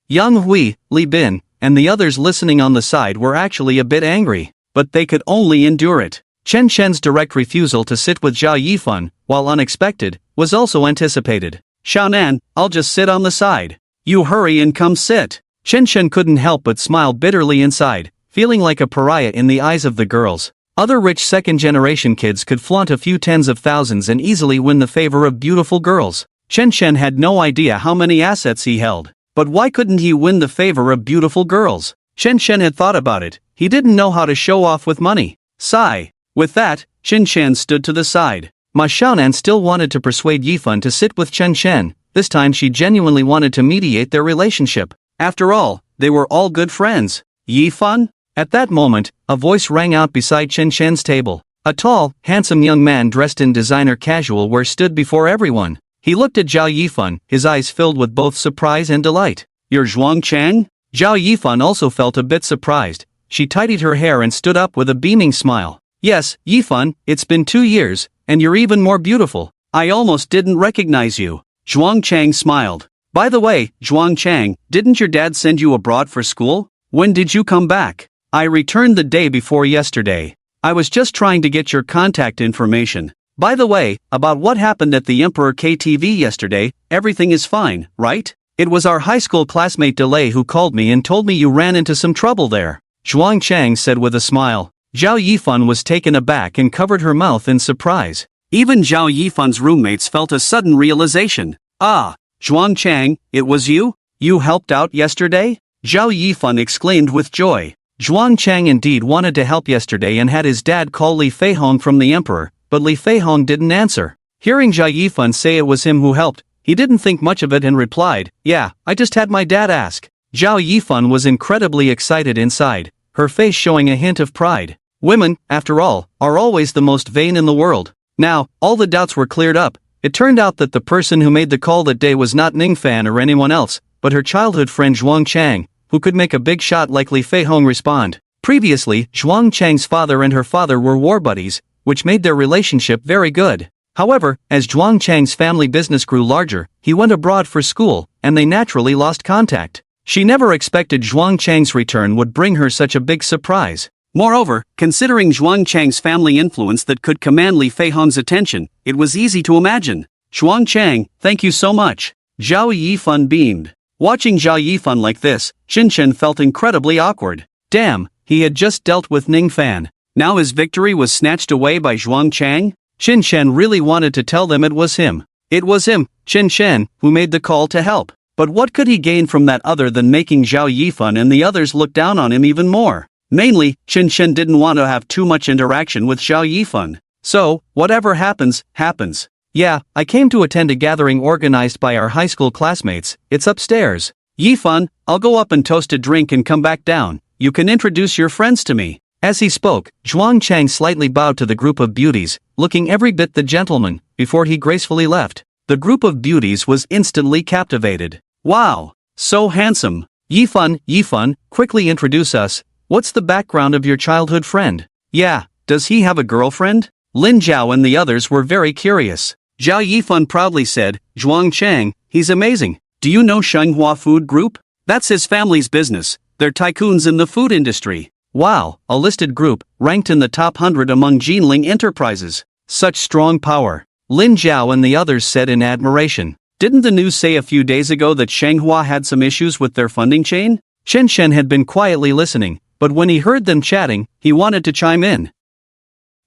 Yang Hui, Li Bin, and the others listening on the side were actually a bit angry, but they could only endure it. Chen Shen's direct refusal to sit with Zhao Yifan, while unexpected, was also anticipated. Xiaonan, I'll just sit on the side. You hurry and come sit. Chen Shen couldn't help but smile bitterly inside, feeling like a pariah in the eyes of the girls. Other rich second-generation kids could flaunt a few tens of thousands and easily win the favor of beautiful girls. Chen Shen had no idea how many assets he held. But why couldn't he win the favor of beautiful girls? Chen Shen had thought about it. He didn't know how to show off with money. Sigh. With that, Chen Shen stood to the side. Ma Xiaonan still wanted to persuade Yifan to sit with Chen Shen. This time she genuinely wanted to mediate their relationship. After all, they were all good friends. Yifan? At that moment, a voice rang out beside Chen Shen's table. A tall, handsome young man dressed in designer casual wear stood before everyone. He looked at Zhao Yifan, his eyes filled with both surprise and delight. You're Zhuang Chang? Zhao Yifan also felt a bit surprised. She tidied her hair and stood up with a beaming smile. Yes, Yifan, it's been 2 years, and you're even more beautiful. I almost didn't recognize you. Zhuang Chang smiled. By the way, Zhuang Chang, didn't your dad send you abroad for school? When did you come back? I returned the day before yesterday. I was just trying to get your contact information. By the way, about what happened at the Emperor KTV yesterday, everything is fine, right? It was our high school classmate Delay who called me and told me you ran into some trouble there. Zhuang Chang said with a smile. Zhao Yifan was taken aback and covered her mouth in surprise. Even Zhao Yifan's roommates felt a sudden realization. Ah, Zhuang Chang, it was you? You helped out yesterday? Zhao Yifan exclaimed with joy. Zhuang Chang indeed wanted to help yesterday and had his dad call Li Feihong from the Emperor, but Li Feihong didn't answer. Hearing Zhao Yifan say it was him who helped, he didn't think much of it and replied, yeah, I just had my dad ask. Zhao Yifan was incredibly excited inside, her face showing a hint of pride. Women, after all, are always the most vain in the world. Now, all the doubts were cleared up. It turned out that the person who made the call that day was not Ning Fan or anyone else, but her childhood friend Zhuang Chang, who could make a big shot like Li Fei Hong respond. Previously, Zhuang Chang's father and her father were war buddies, which made their relationship very good. However, as Zhuang Chang's family business grew larger, he went abroad for school, and they naturally lost contact. She never expected Zhuang Chang's return would bring her such a big surprise. Moreover, considering Zhuang Chang's family influence that could command Li Fei Hong's attention, it was easy to imagine. Zhuang Chang, thank you so much. Zhao Yifan beamed. Watching Zhao Yifan like this, Qin Shen felt incredibly awkward. Damn, he had just dealt with Ning Fan. Now his victory was snatched away by Zhuang Chang? Qin Shen really wanted to tell them it was him. It was him, Qin Shen, who made the call to help. But what could he gain from that other than making Zhao Yifan and the others look down on him even more? Mainly, Qin Shen didn't want to have too much interaction with Zhao Yifan. So, whatever happens, happens. Yeah, I came to attend a gathering organized by our high school classmates. It's upstairs. Yifan, I'll go up and toast a drink and come back down. You can introduce your friends to me. As he spoke, Zhuang Chang slightly bowed to the group of beauties, looking every bit the gentleman, before he gracefully left. The group of beauties was instantly captivated. Wow, so handsome. Yifan, quickly introduce us. What's the background of your childhood friend? Yeah, does he have a girlfriend? Lin Zhao and the others were very curious. Zhao Yifan proudly said, Zhuang Chang, he's amazing. Do you know Shenghua Food Group? That's his family's business. They're tycoons in the food industry. Wow, a listed group, ranked in the top 100 among Jinling enterprises. Such strong power. Lin Zhao and the others said in admiration. Didn't the news say a few days ago that Shenghua had some issues with their funding chain? Qin Shen had been quietly listening, but when he heard them chatting, he wanted to chime in.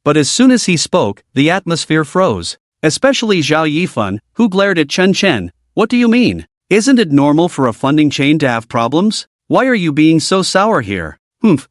But as soon as he spoke, the atmosphere froze. Especially Zhao Yifan, who glared at Qin Shen. What do you mean? Isn't it normal for a funding chain to have problems? Why are you being so sour here?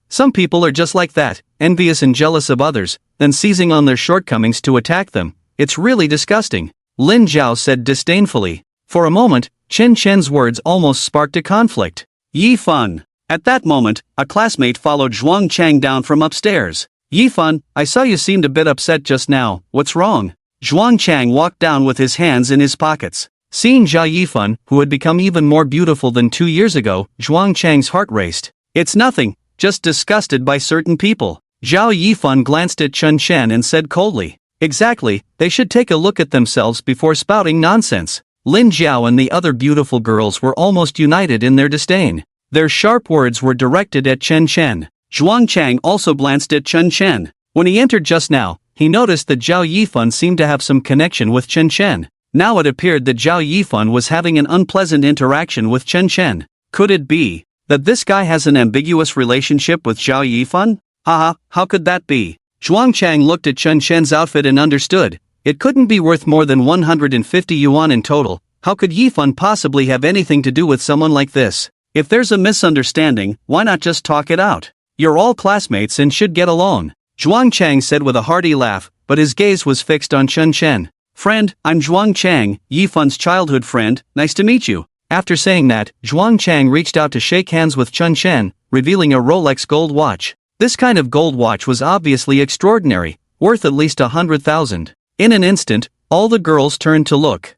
Some people are just like that, envious and jealous of others, then seizing on their shortcomings to attack them. It's really disgusting. Lin Zhao said disdainfully. For a moment, Qin Shen's words almost sparked a conflict. Yifan. At that moment, a classmate followed Zhuang Chang down from upstairs. Yifan, I saw you seemed a bit upset just now. What's wrong? Zhuang Chang walked down with his hands in his pockets. Seeing Zhao Yifan, who had become even more beautiful than 2 years ago, Zhuang Chang's heart raced. It's nothing, just disgusted by certain people. Zhao Yifan glanced at Qin Shen and said coldly. Exactly, they should take a look at themselves before spouting nonsense. Lin Zhao and the other beautiful girls were almost united in their disdain. Their sharp words were directed at Qin Shen. Zhuang Chang also glanced at Qin Shen. When he entered just now, he noticed that Zhao Yifan seemed to have some connection with Qin Shen. Now it appeared that Zhao Yifan was having an unpleasant interaction with Qin Shen. Could it be that this guy has an ambiguous relationship with Zhao Yifan? Haha, how could that be? Zhuang Chang looked at Qin Shen's outfit and understood. It couldn't be worth more than 150 yuan in total. How could Yifan possibly have anything to do with someone like this? If there's a misunderstanding, why not just talk it out? You're all classmates and should get along. Zhuang Chang said with a hearty laugh, but his gaze was fixed on Qin Shen. Friend, I'm Zhuang Chang, Yifan's childhood friend, nice to meet you. After saying that, Zhuang Chang reached out to shake hands with Qin Shen, revealing a Rolex gold watch. This kind of gold watch was obviously extraordinary, worth at least 100,000. In an instant, all the girls turned to look.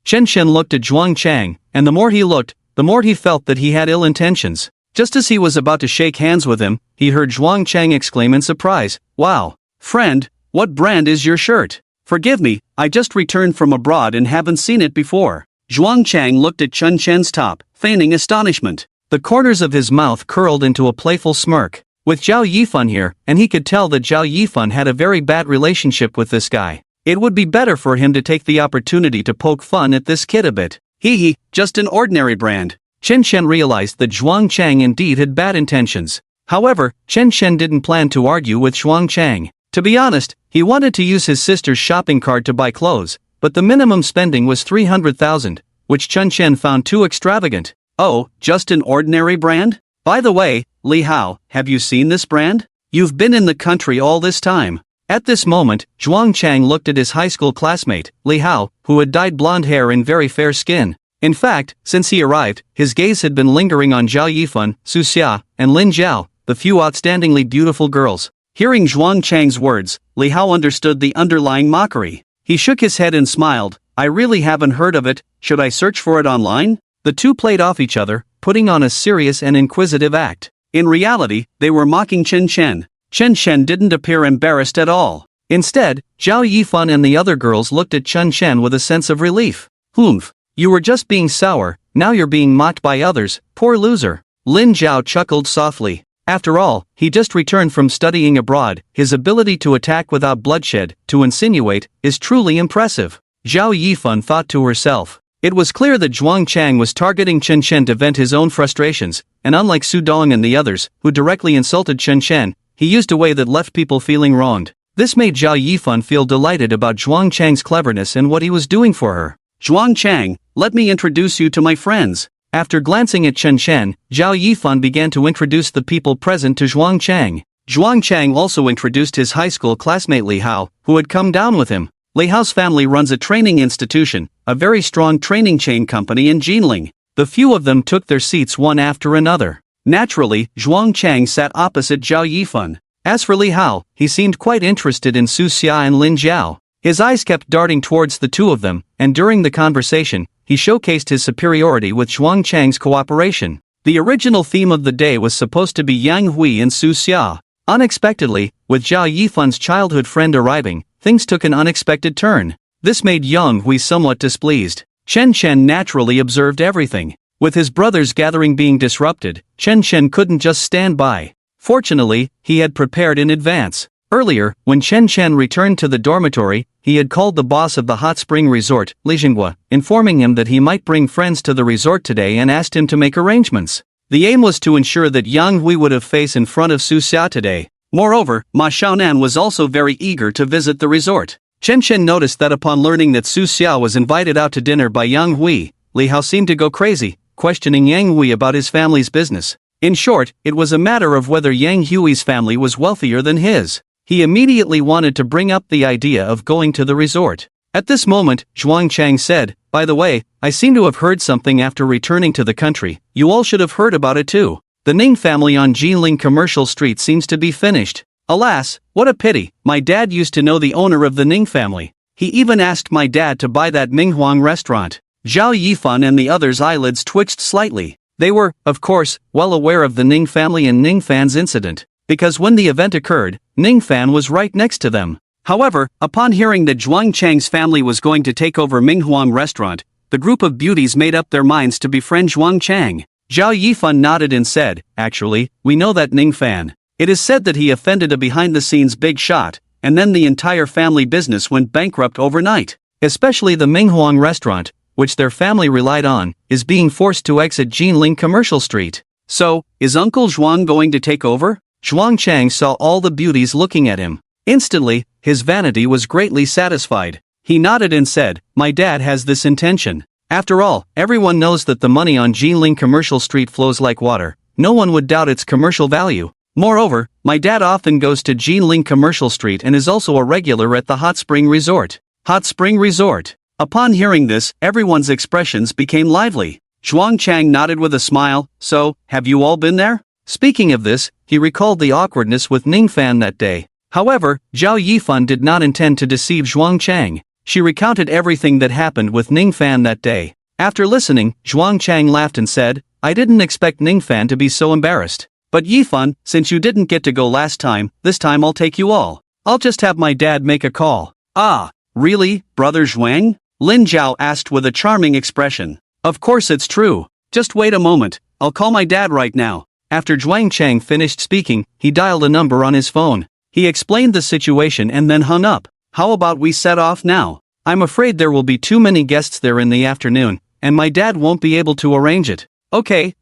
Qin Shen looked at Zhuang Chang, and the more he looked, the more he felt that he had ill intentions. Just as he was about to shake hands with him, he heard Zhuang Chang exclaim in surprise, Wow! Friend, what brand is your shirt? Forgive me, I just returned from abroad and haven't seen it before. Zhuang Chang looked at Qin Shen's top, feigning astonishment. The corners of his mouth curled into a playful smirk. With Zhao Yifan here, and he could tell that Zhao Yifan had a very bad relationship with this guy. It would be better for him to take the opportunity to poke fun at this kid a bit. Hee, just an ordinary brand. Qin Shen realized that Zhuang Chang indeed had bad intentions. However, Qin Shen didn't plan to argue with Zhuang Chang. To be honest, he wanted to use his sister's shopping card to buy clothes, but the minimum spending was 300,000, which Qin Shen found too extravagant. Oh, just an ordinary brand? By the way, Li Hao, have you seen this brand? You've been in the country all this time. At this moment, Zhuang Chang looked at his high school classmate, Li Hao, who had dyed blonde hair and very fair skin. In fact, since he arrived, his gaze had been lingering on Zhao Yifan, Su Xia, and Lin Zhao, the few outstandingly beautiful girls. Hearing Zhuang Chang's words, Li Hao understood the underlying mockery. He shook his head and smiled. I really haven't heard of it, should I search for it online? The two played off each other, putting on a serious and inquisitive act. In reality, they were mocking Chen Chen. Chen Chen didn't appear embarrassed at all. Instead, Zhao Yifan and the other girls looked at Chen Chen with a sense of relief. Humph. You were just being sour, now you're being mocked by others, poor loser. Lin Zhao chuckled softly. After all, he just returned from studying abroad, his ability to attack without bloodshed, to insinuate, is truly impressive. Zhao Yifan thought to herself. It was clear that Zhuang Chang was targeting Chen Chen to vent his own frustrations, and unlike Su Dong and the others, who directly insulted Chen Chen, he used a way that left people feeling wronged. This made Zhao Yifan feel delighted about Zhuang Chang's cleverness and what he was doing for her. Zhuang Chang, let me introduce you to my friends. After glancing at Chen Chen, Zhao Yifan began to introduce the people present to Zhuang Chang. Zhuang Chang also introduced his high school classmate Li Hao, who had come down with him. Li Hao's family runs a training institution, a very strong training chain company in Jinling. The few of them took their seats one after another. Naturally, Zhuang Chang sat opposite Zhao Yifan. As for Li Hao, he seemed quite interested in Su Xia and Lin Zhao. His eyes kept darting towards the two of them, and during the conversation, he showcased his superiority with Zhuang Chang's cooperation. The original theme of the day was supposed to be Yang Hui and Su Xia. Unexpectedly, with Zhao Yifan's childhood friend arriving, things took an unexpected turn. This made Yang Hui somewhat displeased. Chen Chen naturally observed everything. With his brother's gathering being disrupted, Chen Chen couldn't just stand by. Fortunately, he had prepared in advance. Earlier, when Chen Chen returned to the dormitory, he had called the boss of the hot spring resort, Li Jinghua, informing him that he might bring friends to the resort today and asked him to make arrangements. The aim was to ensure that Yang Hui would have face in front of Su Xia today. Moreover, Ma Xiaonan was also very eager to visit the resort. Chen Chen noticed that upon learning that Su Xia was invited out to dinner by Yang Hui, Li Hao seemed to go crazy, questioning Yang Hui about his family's business. In short, it was a matter of whether Yang Hui's family was wealthier than his. He immediately wanted to bring up the idea of going to the resort. At this moment, Zhuang Chang said, by the way, I seem to have heard something after returning to the country. You all should have heard about it too. The Ning family on Jinling Commercial Street seems to be finished. Alas, what a pity, my dad used to know the owner of the Ning family. He even asked my dad to buy that Minghuang restaurant. Zhao Yifan and the others' eyelids twitched slightly. They were, of course, well aware of the Ning family and Ning Fan's incident, because when the event occurred, Ning Fan was right next to them. However, upon hearing that Zhuang Chang's family was going to take over Minghuang restaurant, the group of beauties made up their minds to befriend Zhuang Chang. Zhao Yifan nodded and said, actually, we know that Ning Fan. It is said that he offended a behind-the-scenes big shot, and then the entire family business went bankrupt overnight. Especially the Minghuang restaurant, which their family relied on, is being forced to exit Jinling Commercial Street. So, is Uncle Zhuang going to take over? Zhuang Chang saw all the beauties looking at him. Instantly, his vanity was greatly satisfied. He nodded and said, my dad has this intention. After all, everyone knows that the money on Jinling Commercial Street flows like water. No one would doubt its commercial value. Moreover, my dad often goes to Jinling Commercial Street and is also a regular at the Hot Spring Resort. Hot Spring Resort. Upon hearing this, everyone's expressions became lively. Zhuang Chang nodded with a smile, so, have you all been there? Speaking of this, he recalled the awkwardness with Ning Fan that day. However, Zhao Yifan did not intend to deceive Zhuang Chang. She recounted everything that happened with Ning Fan that day. After listening, Zhuang Chang laughed and said, I didn't expect Ning Fan to be so embarrassed. But Yifan, since you didn't get to go last time, this time I'll take you all. I'll just have my dad make a call. Ah, really, Brother Zhuang? Lin Zhao asked with a charming expression. Of course it's true. Just wait a moment, I'll call my dad right now. After Zhuang Chang finished speaking, he dialed a number on his phone. He explained the situation and then hung up. How about we set off now? I'm afraid there will be too many guests there in the afternoon, and my dad won't be able to arrange it. Okay.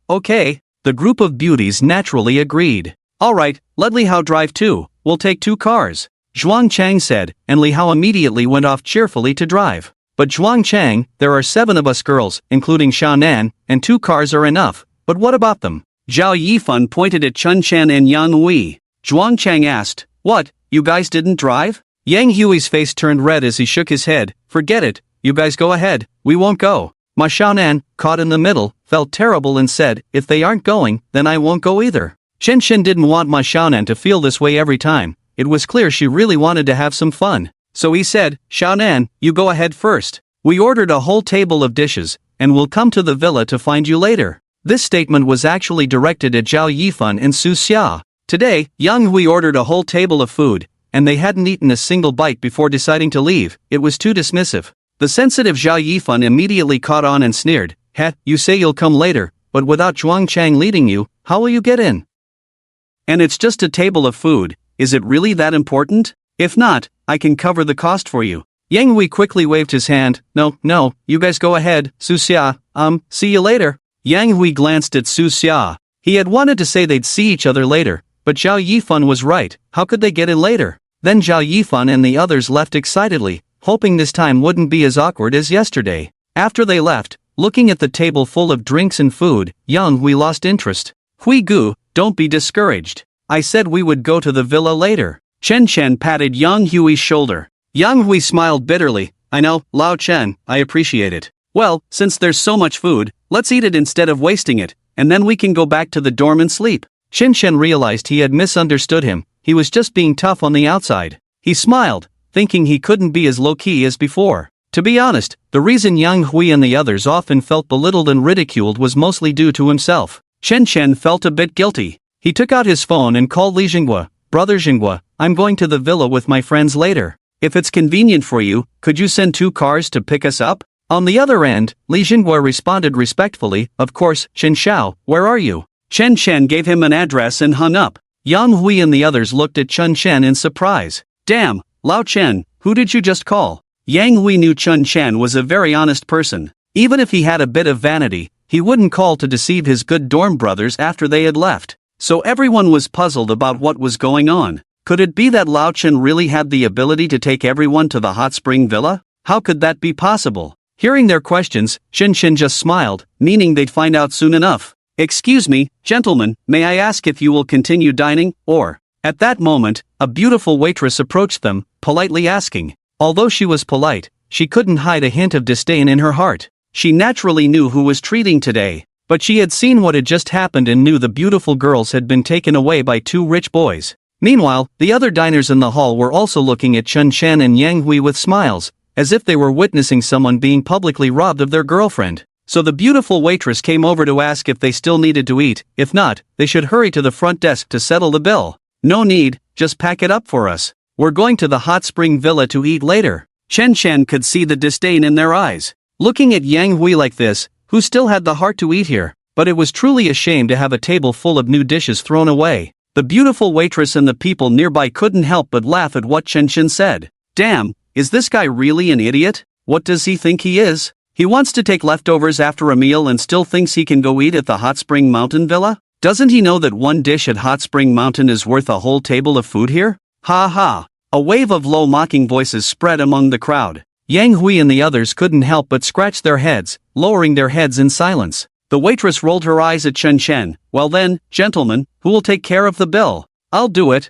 The group of beauties naturally agreed. Alright, let Li Hao drive too, we'll take 2 cars. Zhuang Chang said, and Li Hao immediately went off cheerfully to drive. But Zhuang Chang, there are 7 of us girls, including Xiaonan, and 2 cars are enough, but what about them? Zhao Yifan pointed at Chen Chen and Yang Hui. Zhuang Chang asked, what, you guys didn't drive? Yang Hui's face turned red as he shook his head, forget it, you guys go ahead, we won't go. Ma Xiaonan, caught in the middle, felt terrible and said, if they aren't going, then I won't go either. Shen Shen didn't want Ma Xiaonan to feel this way every time. It was clear she really wanted to have some fun. So he said, Xiaonan, you go ahead first. We ordered a whole table of dishes, and we'll come to the villa to find you later. This statement was actually directed at Zhao Yifan and Su Xia. Today, Yang Hui ordered a whole table of food, and they hadn't eaten a single bite before deciding to leave. It was too dismissive. The sensitive Zhao Yifan immediately caught on and sneered, you say you'll come later, but without Zhuang Chang leading you, how will you get in? And it's just a table of food, is it really that important? If not, I can cover the cost for you. Yang Hui quickly waved his hand, no, you guys go ahead, Su Xia, see you later. Yang Hui glanced at Su Xia. He had wanted to say they'd see each other later, but Zhao Yifan was right, how could they get in later? Then Zhao Yifan and the others left excitedly, hoping this time wouldn't be as awkward as yesterday. After they left, looking at the table full of drinks and food, Yang Hui lost interest. Hui Gu, don't be discouraged. I said we would go to the villa later. Chen Chen patted Yang Hui's shoulder. Yang Hui smiled bitterly. I know, Lao Chen, I appreciate it. Well, since there's so much food, let's eat it instead of wasting it, and then we can go back to the dorm and sleep. Chen Chen realized he had misunderstood him. He was just being tough on the outside. He smiled, thinking he couldn't be as low-key as before. To be honest, the reason Yang Hui and the others often felt belittled and ridiculed was mostly due to himself. Chen Chen felt a bit guilty. He took out his phone and called Li Jinghua. Brother Jinghua, I'm going to the villa with my friends later. If it's convenient for you, could you send 2 cars to pick us up? On the other end, Li Jinghua responded respectfully, of course, Chen Xiao, where are you? Chen Chen gave him an address and hung up. Yang Hui and the others looked at Chen Chen in surprise. Damn, Lao Chen, who did you just call? Yang Hui knew Chen Chen was a very honest person. Even if he had a bit of vanity, he wouldn't call to deceive his good dorm brothers after they had left. So everyone was puzzled about what was going on. Could it be that Lao Chen really had the ability to take everyone to the hot spring villa? How could that be possible? Hearing their questions, Shen Shen just smiled, meaning they'd find out soon enough. Excuse me, gentlemen, may I ask if you will continue dining, or? At that moment, a beautiful waitress approached them, politely asking. Although she was polite, she couldn't hide a hint of disdain in her heart. She naturally knew who was treating today, but she had seen what had just happened and knew the beautiful girls had been taken away by 2 rich boys. Meanwhile, the other diners in the hall were also looking at Chen Chen and Yang Hui with smiles, as if they were witnessing someone being publicly robbed of their girlfriend. So the beautiful waitress came over to ask if they still needed to eat. If not, they should hurry to the front desk to settle the bill. No need, just pack it up for us. We're going to the hot spring villa to eat later. Chen Chen could see the disdain in their eyes. Looking at Yang Hui like this, who still had the heart to eat here, but it was truly a shame to have a table full of new dishes thrown away. The beautiful waitress and the people nearby couldn't help but laugh at what Chen Chen said. Damn, is this guy really an idiot? What does he think he is? He wants to take leftovers after a meal and still thinks he can go eat at the Hot Spring Mountain Villa? Doesn't he know that one dish at Hot Spring Mountain is worth a whole table of food here? Ha ha! A wave of low mocking voices spread among the crowd. Yang Hui and the others couldn't help but scratch their heads, lowering their heads in silence. The waitress rolled her eyes at Chen Chen. Well then, gentlemen, who will take care of the bill? I'll do it.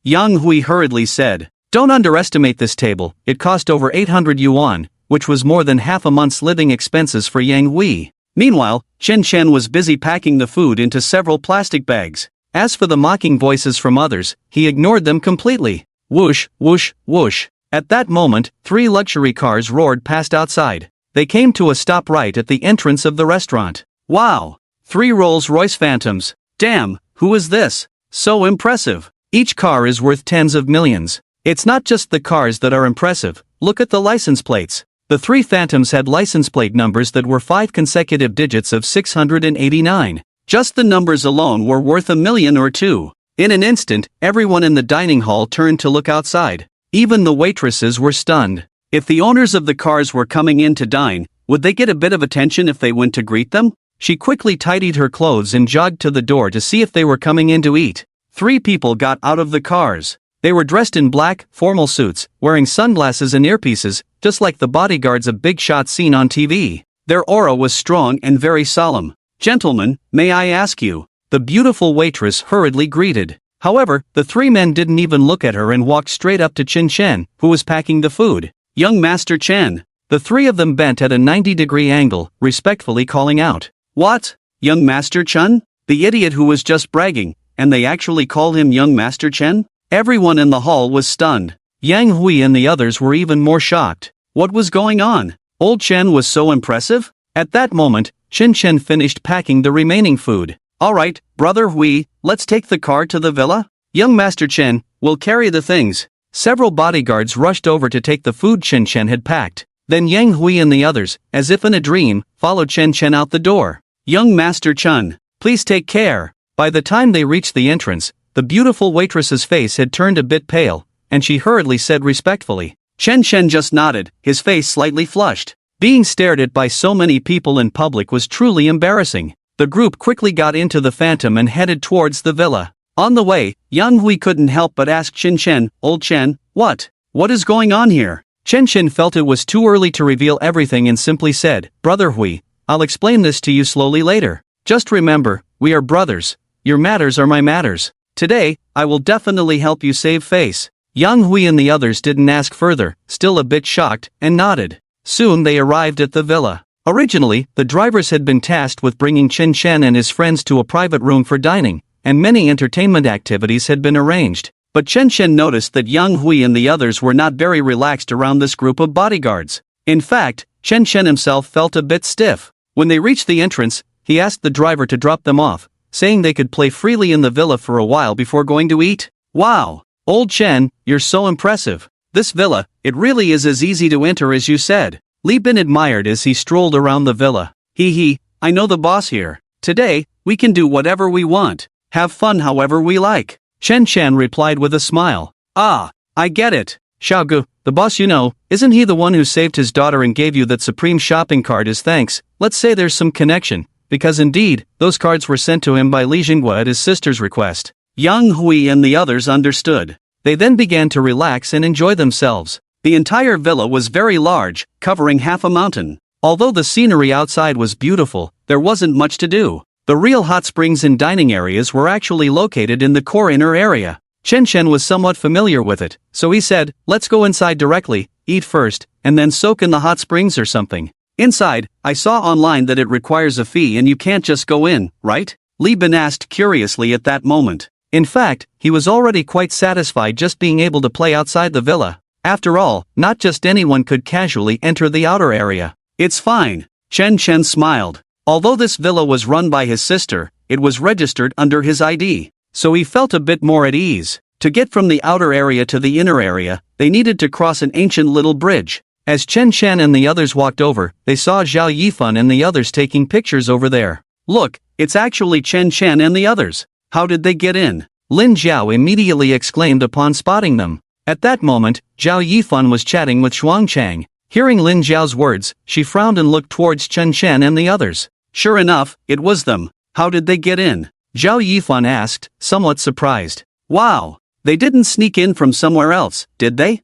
Yang Hui hurriedly said. Don't underestimate this table, it cost over 800 yuan, which was more than half a month's living expenses for Yang Hui. Meanwhile, Chen Chen was busy packing the food into several plastic bags. As for the mocking voices from others, he ignored them completely. Whoosh, whoosh, whoosh. At that moment, 3 luxury cars roared past outside. They came to a stop right at the entrance of the restaurant. Wow! 3 Rolls-Royce Phantoms. Damn, who is this? So impressive. Each car is worth tens of millions. It's not just the cars that are impressive, look at the license plates. The 3 Phantoms had license plate numbers that were 5 consecutive digits of 689. Just the numbers alone were worth $1 million or 2. In an instant, everyone in the dining hall turned to look outside. Even the waitresses were stunned. If the owners of the cars were coming in to dine, would they get a bit of attention if they went to greet them? She quickly tidied her clothes and jogged to the door to see if they were coming in to eat. 3 people got out of the cars. They were dressed in black, formal suits, wearing sunglasses and earpieces, just like the bodyguards of big shots seen on TV. Their aura was strong and very solemn. Gentlemen, may I ask you? The beautiful waitress hurriedly greeted. However, the 3 men didn't even look at her and walked straight up to Chen Chen, who was packing the food. Young Master Chen. The 3 of them bent at a 90-degree angle, respectfully calling out. What? Young Master Chen? The idiot who was just bragging, and they actually call him young Master Chen? Everyone in the hall was stunned. Yang Hui and the others were even more shocked. What was going on? Old Chen was so impressive? At that moment, Chen Chen finished packing the remaining food. Alright, brother Hui, let's take the car to the villa? Young Master Chen will carry the things. Several bodyguards rushed over to take the food Chen Chen had packed. Then Yang Hui and the others, as if in a dream, followed Chen Chen out the door. Young Master Chen, please take care. By the time they reached the entrance, the beautiful waitress's face had turned a bit pale, and she hurriedly said respectfully. Chen Chen just nodded, his face slightly flushed. Being stared at by so many people in public was truly embarrassing. The group quickly got into the Phantom and headed towards the villa. On the way, Yang Hui couldn't help but ask Chen Chen, Old Chen, what is going on here? Chen Chen felt it was too early to reveal everything and simply said, Brother Hui, I'll explain this to you slowly later. Just remember, we are brothers. Your matters are my matters. Today, I will definitely help you save face. Yang Hui and the others didn't ask further, still a bit shocked, and nodded. Soon they arrived at the villa. Originally, the drivers had been tasked with bringing Chen Chen and his friends to a private room for dining, and many entertainment activities had been arranged. But Chen Chen noticed that Yang Hui and the others were not very relaxed around this group of bodyguards. In fact, Chen Chen himself felt a bit stiff. When they reached the entrance, he asked the driver to drop them off, saying they could play freely in the villa for a while before going to eat. Wow! Old Chen, you're so impressive. This villa, it really is as easy to enter as you said. Li Bin admired as he strolled around the villa. I know the boss here. Today, we can do whatever we want. Have fun however we like. Chen Chen replied with a smile. Ah, I get it. Xiaogu, the boss isn't he the one who saved his daughter and gave you that supreme shopping card as thanks? Let's say there's some connection, because indeed, those cards were sent to him by Li Jinghua at his sister's request. Yang Hui and the others understood. They then began to relax and enjoy themselves. The entire villa was very large, covering half a mountain. Although the scenery outside was beautiful, there wasn't much to do. The real hot springs and dining areas were actually located in the core inner area. Chen Chen was somewhat familiar with it, so he said, let's go inside directly, eat first, and then soak in the hot springs or something. Inside, I saw online that it requires a fee and you can't just go in, right? Li Bin asked curiously at that moment. In fact, he was already quite satisfied just being able to play outside the villa. After all, not just anyone could casually enter the outer area. It's fine. Chen Chen smiled. Although this villa was run by his sister, it was registered under his ID. So he felt a bit more at ease. To get from the outer area to the inner area, they needed to cross an ancient little bridge. As Chen Chen and the others walked over, they saw Zhao Yifan and the others taking pictures over there. Look, it's actually Chen Chen and the others. How did they get in? Lin Zhao immediately exclaimed upon spotting them. At that moment, Zhao Yifan was chatting with Shuang Chang. Hearing Lin Zhao's words, she frowned and looked towards Chen Chen and the others. Sure enough, it was them. How did they get in? Zhao Yifan asked, somewhat surprised. Wow, they didn't sneak in from somewhere else, did they?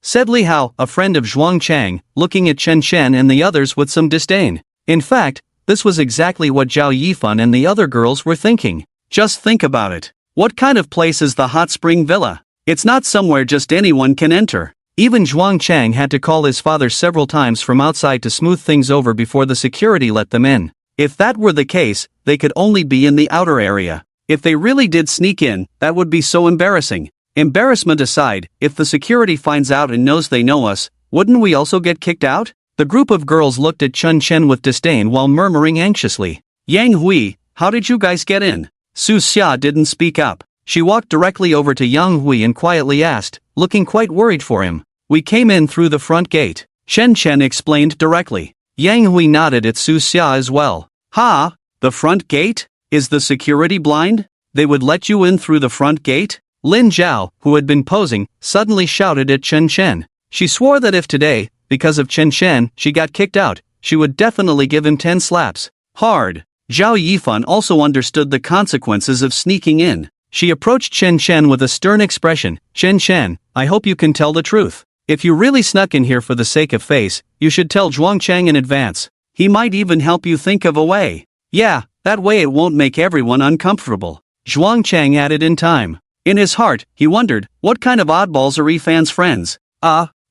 Said Li Hao, a friend of Shuang Chang, looking at Chen Chen and the others with some disdain. In fact, this was exactly what Zhao Yifan and the other girls were thinking. Just think about it. What kind of place is the hot spring villa? It's not somewhere just anyone can enter. Even Zhuang Chang had to call his father several times from outside to smooth things over before the security let them in. If that were the case, they could only be in the outer area. If they really did sneak in, that would be so embarrassing. Embarrassment aside, if the security finds out and knows they know us, wouldn't we also get kicked out? The group of girls looked at Chen Chen with disdain while murmuring anxiously. Yang Hui, how did you guys get in? Su Xia didn't speak up. She walked directly over to Yang Hui and quietly asked, looking quite worried for him. We came in through the front gate. Chen Chen explained directly. Yang Hui nodded at Su Xia as well. Ha! The front gate? Is the security blind? They would let you in through the front gate? Lin Zhao, who had been posing, suddenly shouted at Chen Chen. She swore that if today, because of Chen Chen, she got kicked out, she would definitely give him 10 slaps. Hard. Zhao Yifan also understood the consequences of sneaking in. She approached Chen Chen with a stern expression. Chen Chen, I hope you can tell the truth. If you really snuck in here for the sake of face, you should tell Zhuang Chang in advance. He might even help you think of a way. Yeah, that way it won't make everyone uncomfortable. Zhuang Chang added in time. In his heart, he wondered, what kind of oddballs are Yifan's friends?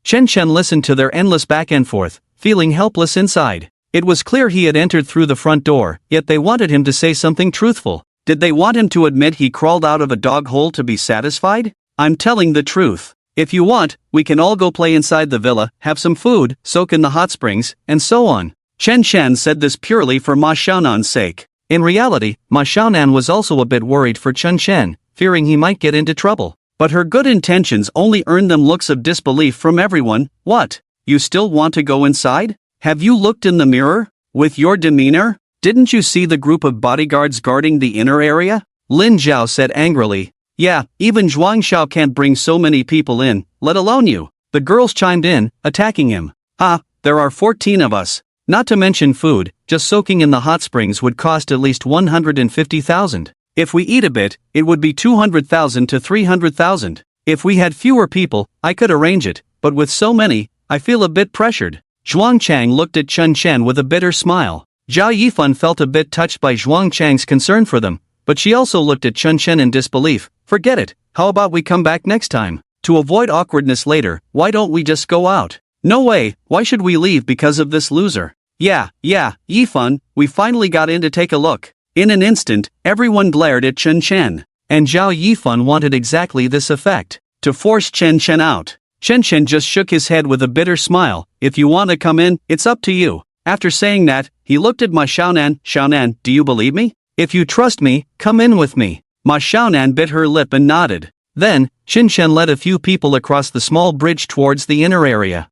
Chen Chen listened to their endless back and forth, feeling helpless inside. It was clear he had entered through the front door, yet they wanted him to say something truthful. Did they want him to admit he crawled out of a dog hole to be satisfied? I'm telling the truth. If you want, we can all go play inside the villa, have some food, soak in the hot springs, and so on. Chen Shan said this purely for Ma Xiaonan's sake. In reality, Ma Xiaonan was also a bit worried for Chen Shan, fearing he might get into trouble. But her good intentions only earned them looks of disbelief from everyone. What? You still want to go inside? Have you looked in the mirror? With your demeanor? Didn't you see the group of bodyguards guarding the inner area? Lin Zhao said angrily. Yeah, even Zhuang Xiao can't bring so many people in, let alone you. The girls chimed in, attacking him. There are 14 of us. Not to mention food, just soaking in the hot springs would cost at least 150,000. If we eat a bit, it would be 200,000 to 300,000. If we had fewer people, I could arrange it, but with so many, I feel a bit pressured. Zhuang Chang looked at Chen Shan with a bitter smile. Zhao Yifan felt a bit touched by Zhuang Chang's concern for them, but she also looked at Chen Shan in disbelief. Forget it, how about we come back next time? To avoid awkwardness later, why don't we just go out? No way, why should we leave because of this loser? Yeah, Yifan, we finally got in to take a look. In an instant, everyone glared at Chen Shan. And Zhao Yifan wanted exactly this effect, to force Chen Shan out. Chen Shan just shook his head with a bitter smile. If you want to come in, it's up to you. After saying that, he looked at Ma Xiaonan. Xiaonan, do you believe me? If you trust me, come in with me. Ma Xiaonan bit her lip and nodded. Then, Chen Shan led a few people across the small bridge towards the inner area.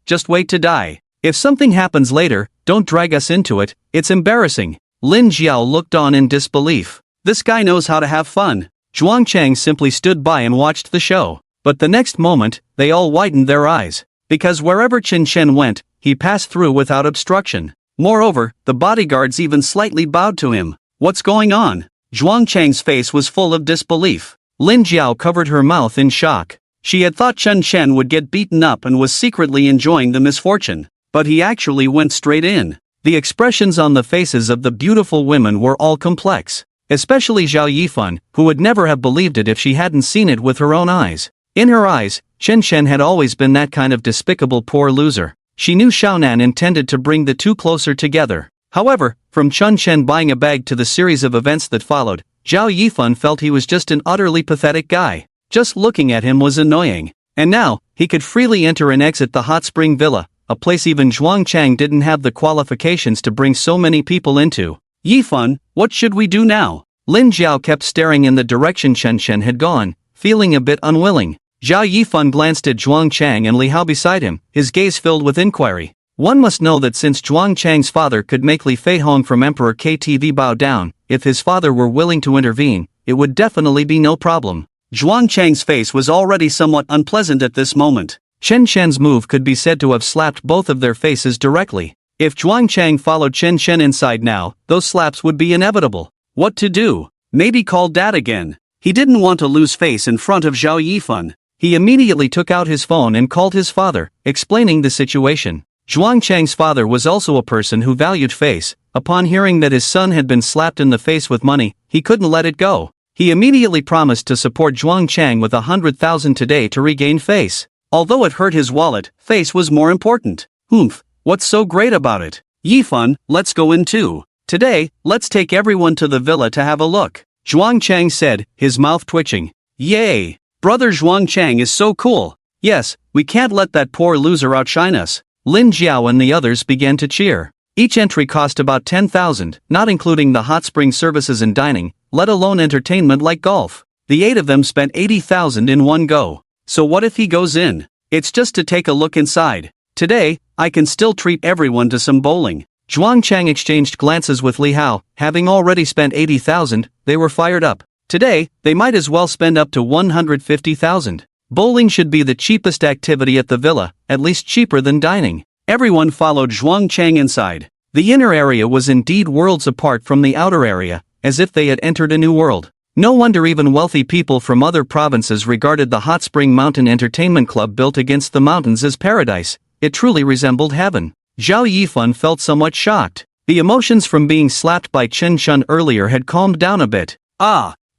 Just wait to die. If something happens later, don't drag us into it, it's embarrassing. Lin Jiao looked on in disbelief. This guy knows how to have fun. Zhuang Chang simply stood by and watched the show. But the next moment, they all widened their eyes. Because wherever Chen Shan went, he passed through without obstruction. Moreover, the bodyguards even slightly bowed to him. What's going on? Zhuang Chang's face was full of disbelief. Lin Jiao covered her mouth in shock. She had thought Chen Shan would get beaten up and was secretly enjoying the misfortune. But he actually went straight in. The expressions on the faces of the beautiful women were all complex. Especially Zhao Yifan, who would never have believed it if she hadn't seen it with her own eyes. In her eyes, Chen Shan had always been that kind of despicable poor loser. She knew Xiaonan intended to bring the two closer together. However, from Chen Shan buying a bag to the series of events that followed, Zhao Yifan felt he was just an utterly pathetic guy. Just looking at him was annoying. And now, he could freely enter and exit the hot spring villa, a place even Zhuang Chang didn't have the qualifications to bring so many people into. Yifan, what should we do now? Lin Jiao kept staring in the direction Chen Shan had gone, feeling a bit unwilling. Zhao Yifan glanced at Zhuang Chang and Li Hao beside him, his gaze filled with inquiry. One must know that since Zhuang Chang's father could make Li Feihong from Emperor KTV bow down, if his father were willing to intervene, it would definitely be no problem. Zhuang Chang's face was already somewhat unpleasant at this moment. Chen Shan's move could be said to have slapped both of their faces directly. If Zhuang Chang followed Chen Shan inside now, those slaps would be inevitable. What to do? Maybe call Dad again. He didn't want to lose face in front of Zhao Yifan. He immediately took out his phone and called his father, explaining the situation. Zhuang Chang's father was also a person who valued face. Upon hearing that his son had been slapped in the face with money, he couldn't let it go. He immediately promised to support Zhuang Chang with 100,000 today to regain face. Although it hurt his wallet, face was more important. What's so great about it? Yifan, let's go in too. Today, let's take everyone to the villa to have a look. Zhuang Chang said, his mouth twitching. Yay! Brother Zhuang Chang is so cool. Yes, we can't let that poor loser outshine us. Lin Jiao and the others began to cheer. Each entry cost about 10,000, not including the hot spring services and dining, let alone entertainment like golf. The 8 of them spent 80,000 in one go. So what if he goes in? It's just to take a look inside. Today, I can still treat everyone to some bowling. Zhuang Chang exchanged glances with Li Hao. Having already spent 80,000, they were fired up. Today, they might as well spend up to 150,000. Bowling should be the cheapest activity at the villa, at least cheaper than dining. Everyone followed Zhuang Chang inside. The inner area was indeed worlds apart from the outer area, as if they had entered a new world. No wonder even wealthy people from other provinces regarded the Hot Spring Mountain Entertainment Club built against the mountains as paradise. It truly resembled heaven. Zhao Yifan felt somewhat shocked. The emotions from being slapped by Chen Shan earlier had calmed down a bit.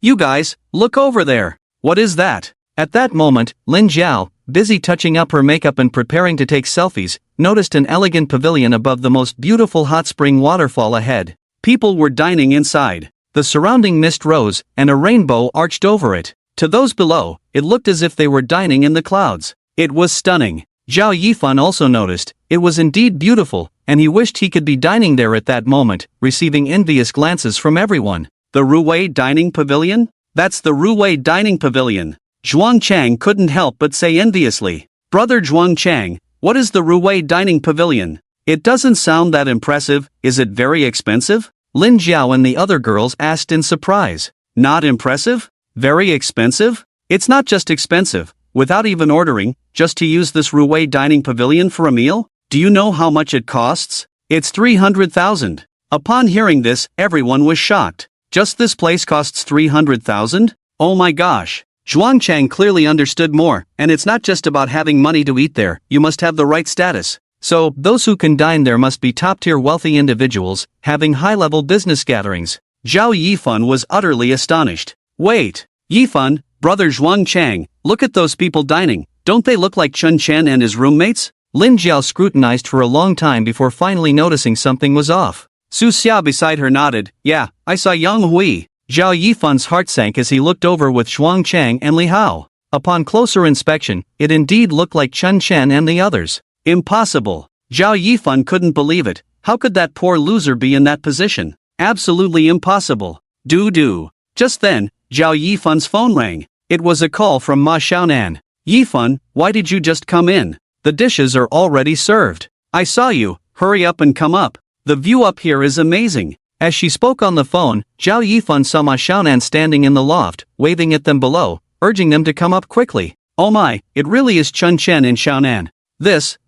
You guys, look over there. What is that? At that moment, Lin Jiao, busy touching up her makeup and preparing to take selfies, noticed an elegant pavilion above the most beautiful hot spring waterfall ahead. People were dining inside. The surrounding mist rose, and a rainbow arched over it. To those below, it looked as if they were dining in the clouds. It was stunning. Zhao Yifan also noticed, it was indeed beautiful, and he wished he could be dining there at that moment, receiving envious glances from everyone. The Ruwei Dining Pavilion? That's the Ruwei Dining Pavilion. Zhuang Chang couldn't help but say enviously. Brother Zhuang Chang, what is the Ruwei Dining Pavilion? It doesn't sound that impressive, is it very expensive? Lin Jiao and the other girls asked in surprise. Not impressive? Very expensive? It's not just expensive, without even ordering, just to use this Ruwei Dining Pavilion for a meal? Do you know how much it costs? It's 300,000. Upon hearing this, everyone was shocked. Just this place costs 300,000? Oh my gosh. Zhuang Chang clearly understood more, and it's not just about having money to eat there, you must have the right status. So, those who can dine there must be top-tier wealthy individuals, having high-level business gatherings. Zhao Yifan was utterly astonished. Wait, Yifan, brother Zhuang Chang, look at those people dining, don't they look like Chun Chen and his roommates? Lin Jiao scrutinized for a long time before finally noticing something was off. Su Xia beside her nodded, yeah, I saw Yang Hui. Zhao Yifan's heart sank as he looked over with Zhuang Chang and Li Hao. Upon closer inspection, it indeed looked like Chun Chen and the others. Impossible. Zhao Yifan couldn't believe it. How could that poor loser be in that position? Absolutely impossible. Do. Just then, Zhao Yifan's phone rang. It was a call from Ma Xiaonan. Yifan, why did you just come in? The dishes are already served. I saw you, hurry up and come up. The view up here is amazing. As she spoke on the phone, Zhao Yifan saw Ma Xiaonan standing in the loft, waving at them below, urging them to come up quickly. Oh my, it really is Chun Chen and Xiaonan. This.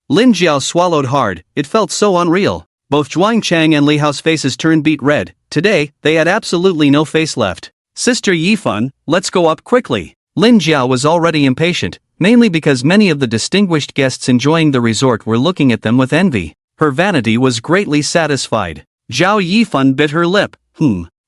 Lin Jiao swallowed hard, it felt so unreal. Both Zhuang Chang and Li Hao's faces turned beet red. Today, they had absolutely no face left. Sister Yifan, let's go up quickly. Lin Jiao was already impatient, mainly because many of the distinguished guests enjoying the resort were looking at them with envy. Her vanity was greatly satisfied. Zhao Yifan bit her lip.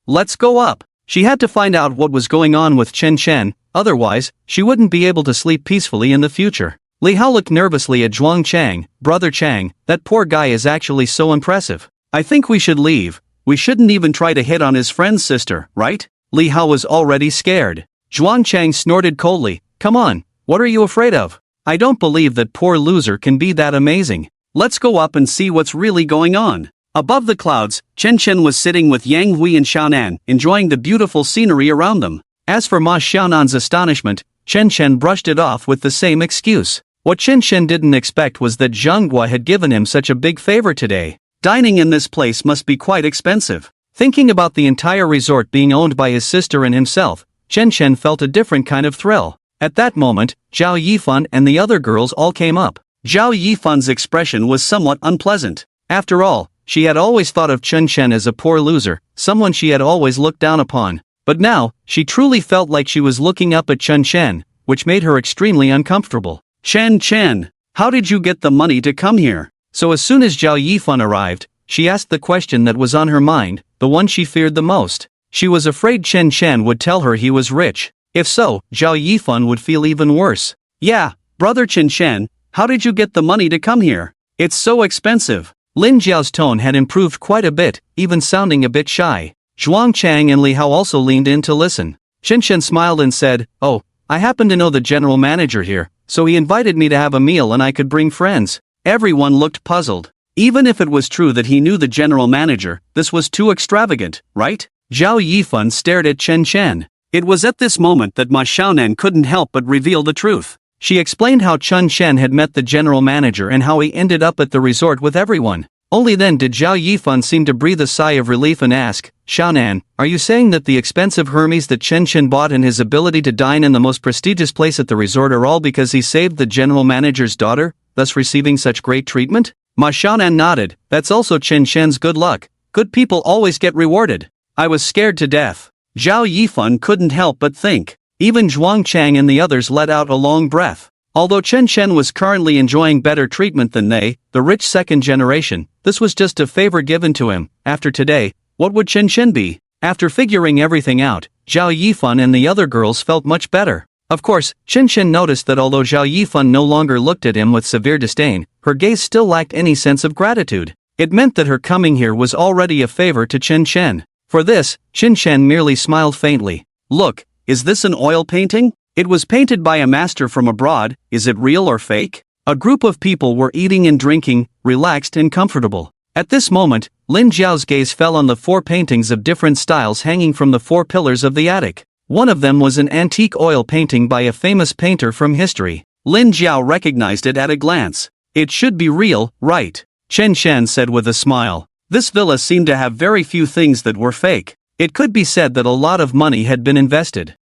Let's go up. She had to find out what was going on with Chen Chen, otherwise, she wouldn't be able to sleep peacefully in the future. Li Hao looked nervously at Zhuang Chang. Brother Chang, that poor guy is actually so impressive. I think we should leave. We shouldn't even try to hit on his friend's sister, right? Li Hao was already scared. Zhuang Chang snorted coldly. Come on, what are you afraid of? I don't believe that poor loser can be that amazing. Let's go up and see what's really going on. Above the clouds, Chen Chen was sitting with Yang Hui and Xiaonan, enjoying the beautiful scenery around them. As for Ma Xiaonan's astonishment, Chen Chen brushed it off with the same excuse. What Chen Chen didn't expect was that Zhang Guo had given him such a big favor today. Dining in this place must be quite expensive. Thinking about the entire resort being owned by his sister and himself, Chen Chen felt a different kind of thrill. At that moment, Zhao Yifan and the other girls all came up. Zhao Yifan's expression was somewhat unpleasant. After all, she had always thought of Chen Chen as a poor loser, someone she had always looked down upon. But now, she truly felt like she was looking up at Chen Chen, which made her extremely uncomfortable. Chen, how did you get the money to come here? So as soon as Zhao Yifan arrived, she asked the question that was on her mind, the one she feared the most. She was afraid Chen Chen would tell her he was rich. If so, Zhao Yifan would feel even worse. Yeah, brother Chen Chen, how did you get the money to come here? It's so expensive. Lin Jiao's tone had improved quite a bit, even sounding a bit shy. Zhuang Chang and Li Hao also leaned in to listen. Chen Chen smiled and said, "Oh, I happen to know the general manager here, so he invited me to have a meal and I could bring friends." Everyone looked puzzled. Even if it was true that he knew the general manager, this was too extravagant, right? Zhao Yifan stared at Chen Chen. It was at this moment that Ma Xiaonan couldn't help but reveal the truth. She explained how Chen Chen had met the general manager and how he ended up at the resort with everyone. Only then did Zhao Yifan seem to breathe a sigh of relief and ask, "Xiaonan, are you saying that the expensive Hermes that Chen Chen bought and his ability to dine in the most prestigious place at the resort are all because he saved the general manager's daughter, thus receiving such great treatment?" Ma Xiaonan nodded. "That's also Chen Chen's good luck. Good people always get rewarded." I was scared to death. Zhao Yifan couldn't help but think. Even Zhuang Chang and the others let out a long breath. Although Chen Chen was currently enjoying better treatment than they, the rich second generation, this was just a favor given to him. After today, what would Chen Chen be? After figuring everything out, Zhao Yifan and the other girls felt much better. Of course, Chen Chen noticed that although Zhao Yifan no longer looked at him with severe disdain, her gaze still lacked any sense of gratitude. It meant that her coming here was already a favor to Chen Chen. For this, Chen Chen merely smiled faintly. Look, is this an oil painting? It was painted by a master from abroad, is it real or fake? A group of people were eating and drinking, relaxed and comfortable. At this moment, Lin Jiao's gaze fell on the 4 paintings of different styles hanging from the 4 pillars of the attic. One of them was an antique oil painting by a famous painter from history. Lin Jiao recognized it at a glance. It should be real, right? Chen Chen said with a smile. This villa seemed to have very few things that were fake. It could be said that a lot of money had been invested.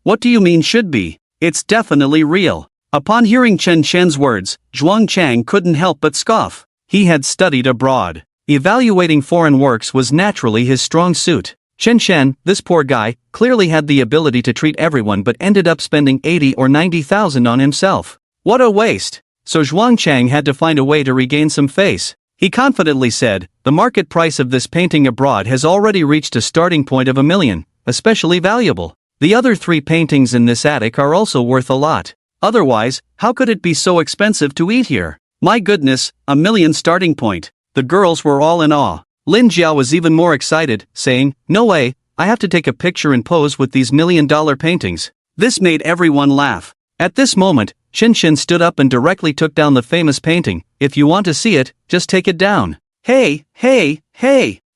What do you mean should be? It's definitely real. Upon hearing Chen Chen's words, Zhuang Chang couldn't help but scoff. He had studied abroad. Evaluating foreign works was naturally his strong suit. Chen Chen, this poor guy, clearly had the ability to treat everyone but ended up spending 80 or 90,000 on himself. What a waste! So Zhuang Chang had to find a way to regain some face. He confidently said, the market price of this painting abroad has already reached a starting point of 1 million, especially valuable. The other 3 paintings in this attic are also worth a lot. Otherwise, how could it be so expensive to eat here? My goodness, 1 million starting point. The girls were all in awe. Lin Jiao was even more excited, saying, no way, I have to take a picture and pose with these $1 million paintings. This made everyone laugh. At this moment, Chen Chen stood up and directly took down the famous painting. If you want to see it, just take it down. Hey!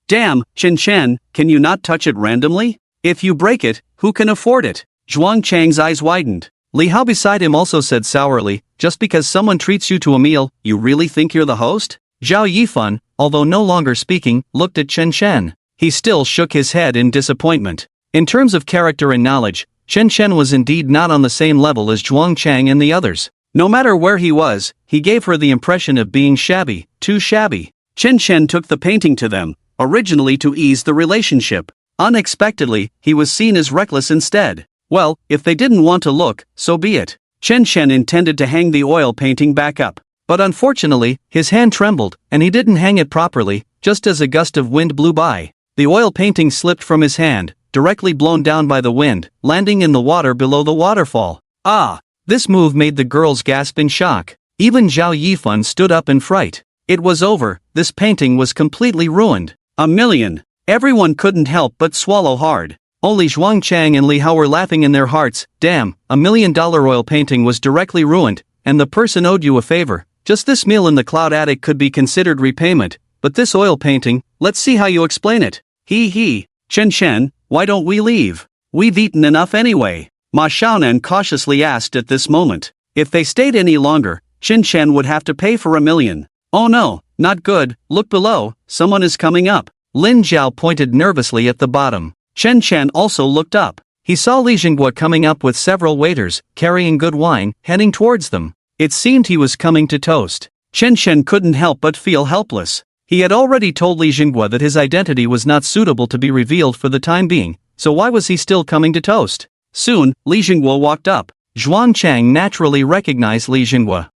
Damn, Chen Chen, can you not touch it randomly? If you break it, who can afford it? Zhuang Chang's eyes widened. Li Hao beside him also said sourly, just because someone treats you to a meal, you really think you're the host? Zhao Yifan, although no longer speaking, looked at Chen Chen. He still shook his head in disappointment. In terms of character and knowledge, Chen Chen was indeed not on the same level as Zhuang Chang and the others. No matter where he was, he gave her the impression of being shabby, too shabby. Chen Chen took the painting to them, originally to ease the relationship. Unexpectedly, he was seen as reckless instead. Well, if they didn't want to look, so be it. Chen Chen intended to hang the oil painting back up. But unfortunately, his hand trembled, and he didn't hang it properly, just as a gust of wind blew by. The oil painting slipped from his hand, directly blown down by the wind, landing in the water below the waterfall. Ah! This move made the girls gasp in shock. Even Zhao Yifan stood up in fright. It was over, this painting was completely ruined. 1 million! Everyone couldn't help but swallow hard. Only Zhuang Chang and Li Hao were laughing in their hearts. Damn, $1 million oil painting was directly ruined, and the person owed you a favor. Just this meal in the cloud attic could be considered repayment, but this oil painting, let's see how you explain it. Hee. Chen Chen, why don't we leave? We've eaten enough anyway. Ma Xiaonan cautiously asked at this moment. If they stayed any longer, Chen Chen would have to pay for 1 million. Oh no, not good, look below, someone is coming up. Lin Jiao pointed nervously at the bottom. Chen Chen also looked up. He saw Li Jinghua coming up with several waiters, carrying good wine, heading towards them. It seemed he was coming to toast. Chen Chen couldn't help but feel helpless. He had already told Li Jinghua that his identity was not suitable to be revealed for the time being, so why was he still coming to toast? Soon, Li Jinghua walked up. Zhuang Chang naturally recognized Li Jinghua.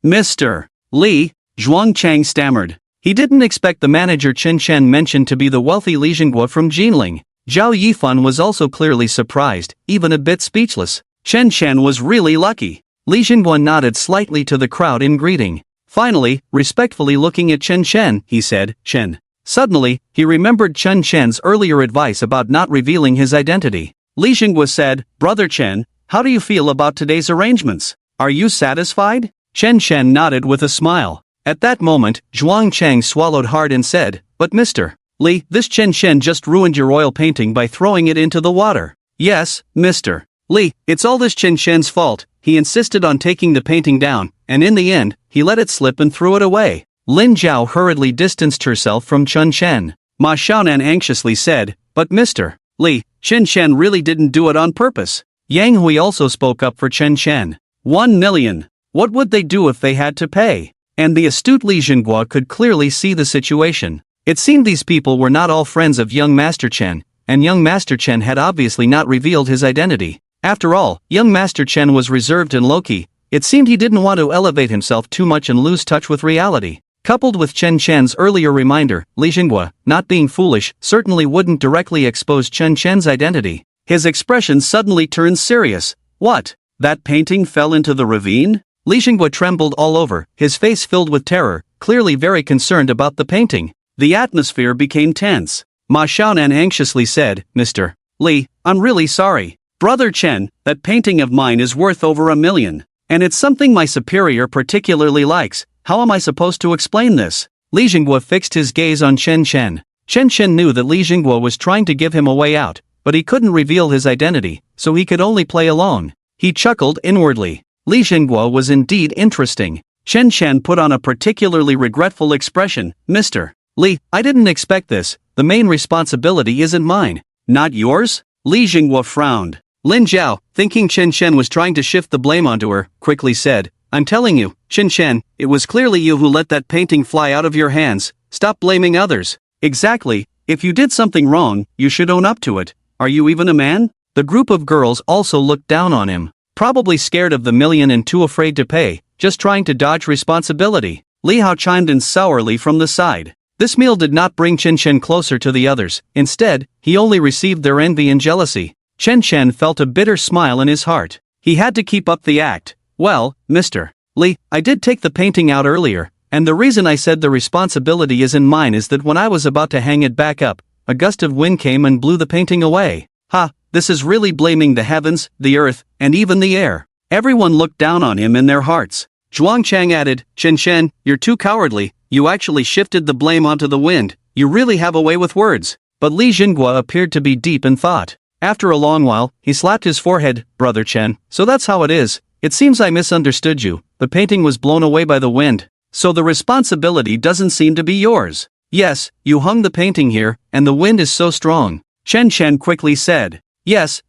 Mr. Li, Zhuang Chang stammered. He didn't expect the manager Chen Chen mentioned to be the wealthy Li Jinghua from Jinling. Zhao Yifan was also clearly surprised, even a bit speechless. Chen Chen was really lucky. Li Jinghua nodded slightly to the crowd in greeting. Finally, respectfully looking at Chen Chen, he said, Chen. Suddenly, he remembered Chen Chen's earlier advice about not revealing his identity. Li Jinghua said, Brother Chen, how do you feel about today's arrangements? Are you satisfied? Chen Chen nodded with a smile. At that moment, Zhuang Chang swallowed hard and said, But Mr. Li, this Chen Chen just ruined your oil painting by throwing it into the water. Yes, Mr. Li, it's all this Chen Chen's fault. He insisted on taking the painting down, and in the end, he let it slip and threw it away. Lin Jiao hurriedly distanced herself from Chen Chen. Ma Xiaonan anxiously said, But Mr. Li, Chen Chen really didn't do it on purpose. Yang Hui also spoke up for Chen Chen. 1 million. What would they do if they had to pay? And the astute Li Jinghua could clearly see the situation. It seemed these people were not all friends of young Master Chen, and young Master Chen had obviously not revealed his identity. After all, young Master Chen was reserved and low-key. It seemed he didn't want to elevate himself too much and lose touch with reality. Coupled with Chen Chen's earlier reminder, Li Jinghua, not being foolish, certainly wouldn't directly expose Chen Chen's identity. His expression suddenly turned serious. What? That painting fell into the ravine? Li Xinghua trembled all over, his face filled with terror, clearly very concerned about the painting. The atmosphere became tense. Ma Xiaonan anxiously said, Mr. Li, I'm really sorry. Brother Chen, that painting of mine is worth over $1 million. And it's something my superior particularly likes. How am I supposed to explain this? Li Xinghua fixed his gaze on Chen Chen. Chen Chen knew that Li Xinghua was trying to give him a way out, but he couldn't reveal his identity, so he could only play alone. He chuckled inwardly. Li Xinghua was indeed interesting. Chen Chen put on a particularly regretful expression. Mr. Li, I didn't expect this. The main responsibility isn't mine. Not yours? Li Xinghua frowned. Lin Zhao, thinking Chen Chen was trying to shift the blame onto her, quickly said, I'm telling you, Chen Chen, it was clearly you who let that painting fly out of your hands. Stop blaming others. Exactly. If you did something wrong, you should own up to it. Are you even a man? The group of girls also looked down on him. Probably scared of the $1 million and too afraid to pay, just trying to dodge responsibility. Li Hao chimed in sourly from the side. This meal did not bring Chen Chen closer to the others. Instead, he only received their envy and jealousy. Chen Chen felt a bitter smile in his heart. He had to keep up the act. Well, Mr. Li, I did take the painting out earlier, and the reason I said the responsibility isn't mine is that when I was about to hang it back up, a gust of wind came and blew the painting away. Ha, this is really blaming the heavens, the earth, and even the air. Everyone looked down on him in their hearts. Zhuang Chang added, Chen Chen, you're too cowardly, you actually shifted the blame onto the wind, you really have a way with words. But Li Xinghua appeared to be deep in thought. After a long while, he slapped his forehead. Brother Chen, so that's how it is. It seems I misunderstood you. The painting was blown away by the wind. So the responsibility doesn't seem to be yours. Yes, you hung the painting here, and the wind is so strong. Chen Chen quickly said. Yes,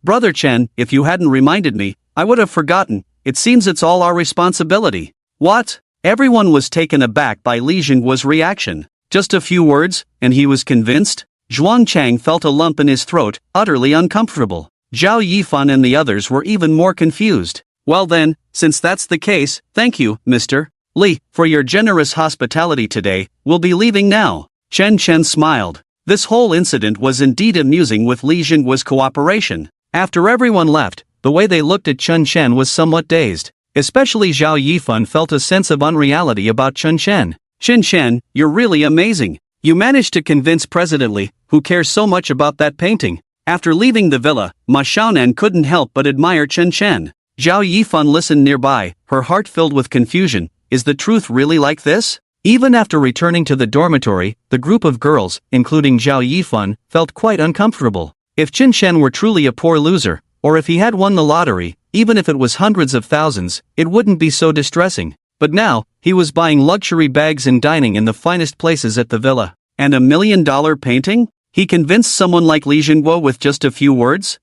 Brother Chen, if you hadn't reminded me, I would have forgotten. It seems it's all our responsibility. What? Everyone was taken aback by Li Xinghua's reaction. Just a few words, and he was convinced? Zhuang Chang felt a lump in his throat, utterly uncomfortable. Zhao Yifan and the others were even more confused. Well then, since that's the case, thank you, Mr. Li, for your generous hospitality today. We'll be leaving now. Chen Chen smiled. This whole incident was indeed amusing with Li Xinghua's cooperation. After everyone left, the way they looked at Chen Chen was somewhat dazed. Especially Zhao Yifan felt a sense of unreality about Chen Chen. Chen Chen, you're really amazing. You managed to convince President Li, who cares so much about that painting. After leaving the villa, Ma Xiaonan couldn't help but admire Chen Chen. Zhao Yifan listened nearby, her heart filled with confusion. Is the truth really like this? Even after returning to the dormitory, the group of girls, including Zhao Yifan, felt quite uncomfortable. If Chen Chen were truly a poor loser, or if he had won the lottery, even if it was hundreds of thousands, it wouldn't be so distressing. But now, he was buying luxury bags and dining in the finest places at the villa. And $1 million painting? He convinced someone like Li Xinghua with just a few words?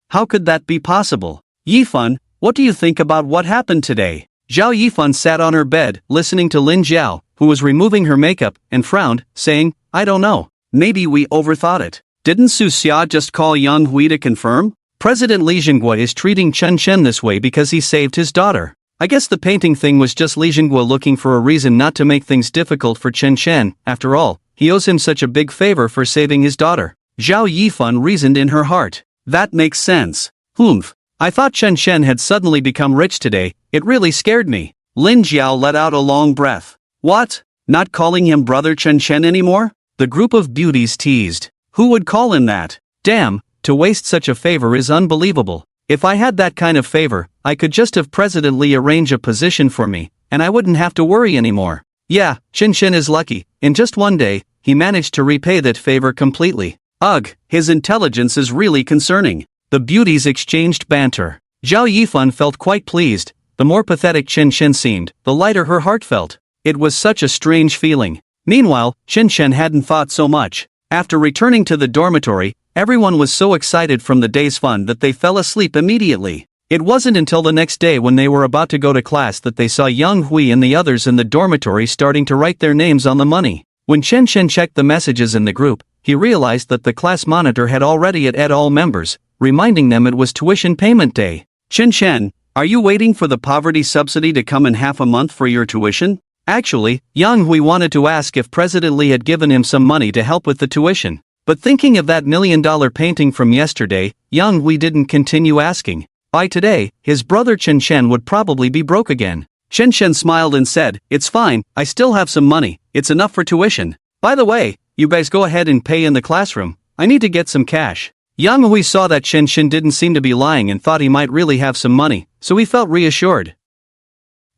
How could that be possible? Yifan, what do you think about what happened today? Zhao Yifan sat on her bed, listening to Lin Zhao, who was removing her makeup, and frowned, saying, I don't know. Maybe we overthought it. Didn't Su Xia just call Yang Hui to confirm? President Li Xinghua is treating Chen Chen this way because he saved his daughter. I guess the painting thing was just Li Xinghua looking for a reason not to make things difficult for Chen Chen. After all, he owes him such a big favor for saving his daughter. Zhao Yifan reasoned in her heart. That makes sense. Humph. I thought Chen Chen had suddenly become rich today. It really scared me. Lin Jiao let out a long breath. What? Not calling him Brother Chen Chen anymore? The group of beauties teased. Who would call him that? Damn, to waste such a favor is unbelievable. If I had that kind of favor, I could just have President Li arrange a position for me, and I wouldn't have to worry anymore. Yeah, Chen Chen is lucky. In just one day, he managed to repay that favor completely. Ugh, his intelligence is really concerning. The beauties exchanged banter. Zhao Yifan felt quite pleased. The more pathetic Chen Chen seemed, the lighter her heart felt. It was such a strange feeling. Meanwhile, Chen Chen hadn't thought so much. After returning to the dormitory, everyone was so excited from the day's fun that they fell asleep immediately. It wasn't until the next day when they were about to go to class that they saw Yang Hui and the others in the dormitory starting to write their names on the money. When Chen Chen checked the messages in the group, he realized that the class monitor had already added all members, reminding them it was tuition payment day. Chen Chen, are you waiting for the poverty subsidy to come in half a month for your tuition? Actually, Yang Hui wanted to ask if President Li had given him some money to help with the tuition. But thinking of that $1 million painting from yesterday, Yang Hui didn't continue asking. By today, his brother Chen Shen would probably be broke again. Chen Shen smiled and said, "It's fine, I still have some money, it's enough for tuition. By the way, you guys go ahead and pay in the classroom, I need to get some cash." Yang Hui saw that Chen Shen didn't seem to be lying and thought he might really have some money, so he felt reassured.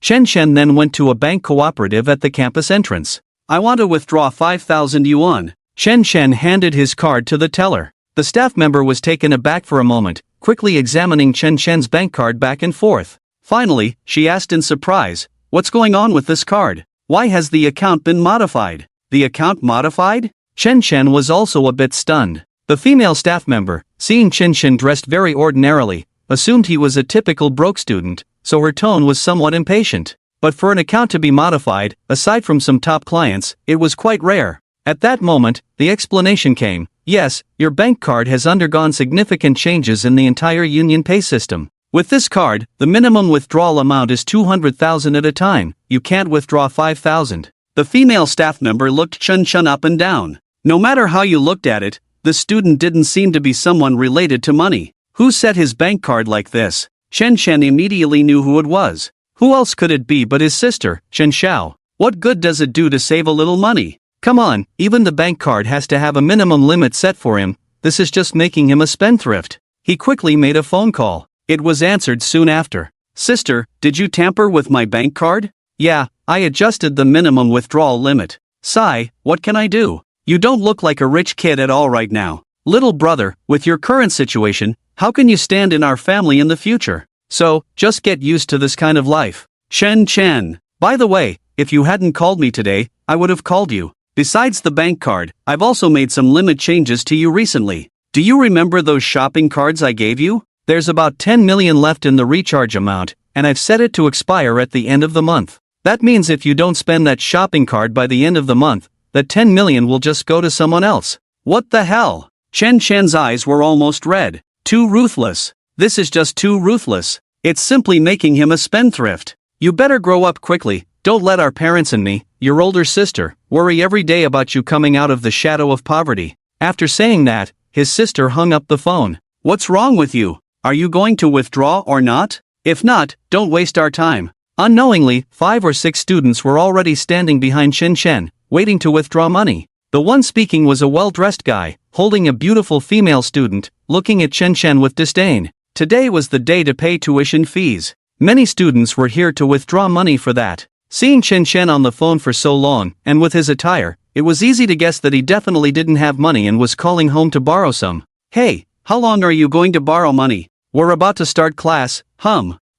Chen Shen then went to a bank cooperative at the campus entrance. "I want to withdraw 5,000 yuan. Chen Shen handed his card to the teller. The staff member was taken aback for a moment, quickly examining Chen Shen's bank card back and forth. Finally, she asked in surprise, "What's going on with this card? Why has the account been modified?" "The account modified?" Chen Shen was also a bit stunned. The female staff member, seeing Chen Shen dressed very ordinarily, assumed he was a typical broke student, so her tone was somewhat impatient. But for an account to be modified, aside from some top clients, it was quite rare. At that moment, the explanation came. "Yes, your bank card has undergone significant changes in the entire Union Pay system. With this card, the minimum withdrawal amount is 200,000 at a time, you can't withdraw 5,000. The female staff member looked Chen Shen up and down. No matter how you looked at it, the student didn't seem to be someone related to money. Who set his bank card like this? Chen Shen immediately knew who it was. Who else could it be but his sister, Chen Xiao? What good does it do to save a little money? Come on, even the bank card has to have a minimum limit set for him, this is just making him a spendthrift." He quickly made a phone call. It was answered soon after. "Sister, did you tamper with my bank card?" "Yeah, I adjusted the minimum withdrawal limit." "Sigh, what can I do? You don't look like a rich kid at all right now. Little brother, with your current situation, how can you stand in our family in the future? So, just get used to this kind of life." Chen Chen. "By the way, if you hadn't called me today, I would have called you. Besides the bank card, I've also made some limit changes to you recently. Do you remember those shopping cards I gave you? There's about 10 million left in the recharge amount, and I've set it to expire at the end of the month. That means if you don't spend that shopping card by the end of the month, that 10 million will just go to someone else." "What the hell?" Chen Chen's eyes were almost red. Too ruthless. This is just too ruthless. It's simply making him a spendthrift. You better grow up quickly, don't let our parents and me, your older sister, worry every day about you coming out of the shadow of poverty. After saying that, his sister hung up the phone. "What's wrong with you? Are you going to withdraw or not? If not, don't waste our time." Unknowingly, 5 or 6 students were already standing behind Chen Shen, waiting to withdraw money. The one speaking was a well-dressed guy, holding a beautiful female student, looking at Chen Shen with disdain. Today was the day to pay tuition fees. Many students were here to withdraw money for that. Seeing Chen Shen on the phone for so long, and with his attire, it was easy to guess that he definitely didn't have money and was calling home to borrow some. "Hey, how long are you going to borrow money? We're about to start class,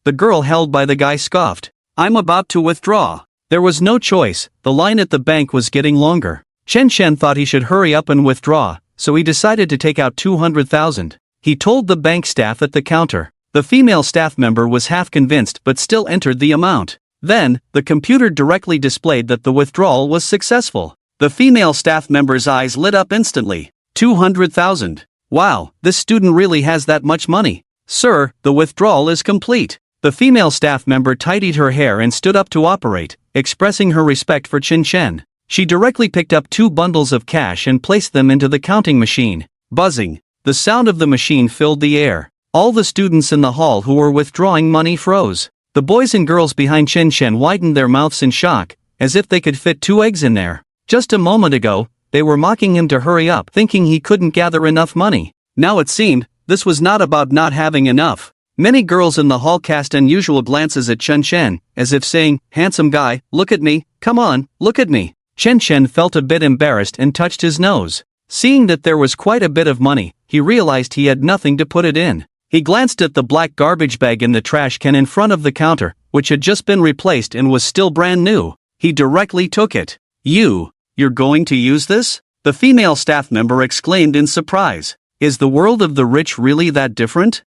The girl held by the guy scoffed. "I'm about to withdraw." There was no choice, the line at the bank was getting longer. Chen Shen thought he should hurry up and withdraw, so he decided to take out 200,000. He told the bank staff at the counter. The female staff member was half convinced but still entered the amount. Then, the computer directly displayed that the withdrawal was successful. The female staff member's eyes lit up instantly. 200,000. Wow, this student really has that much money. "Sir, the withdrawal is complete." The female staff member tidied her hair and stood up to operate, expressing her respect for Chen Shen. She directly picked up 2 bundles of cash and placed them into the counting machine. Buzzing. The sound of the machine filled the air. All the students in the hall who were withdrawing money froze. The boys and girls behind Chen Shen widened their mouths in shock, as if they could fit 2 eggs in there. Just a moment ago, they were mocking him to hurry up, thinking he couldn't gather enough money. Now it seemed, this was not about not having enough. Many girls in the hall cast unusual glances at Chen Shen, as if saying, "Handsome guy, look at me, come on, look at me." Chen Shen felt a bit embarrassed and touched his nose. Seeing that there was quite a bit of money, he realized he had nothing to put it in. He glanced at the black garbage bag in the trash can in front of the counter, which had just been replaced and was still brand new. He directly took it. You're going to use this?" The female staff member exclaimed in surprise. Is the world of the rich really that different?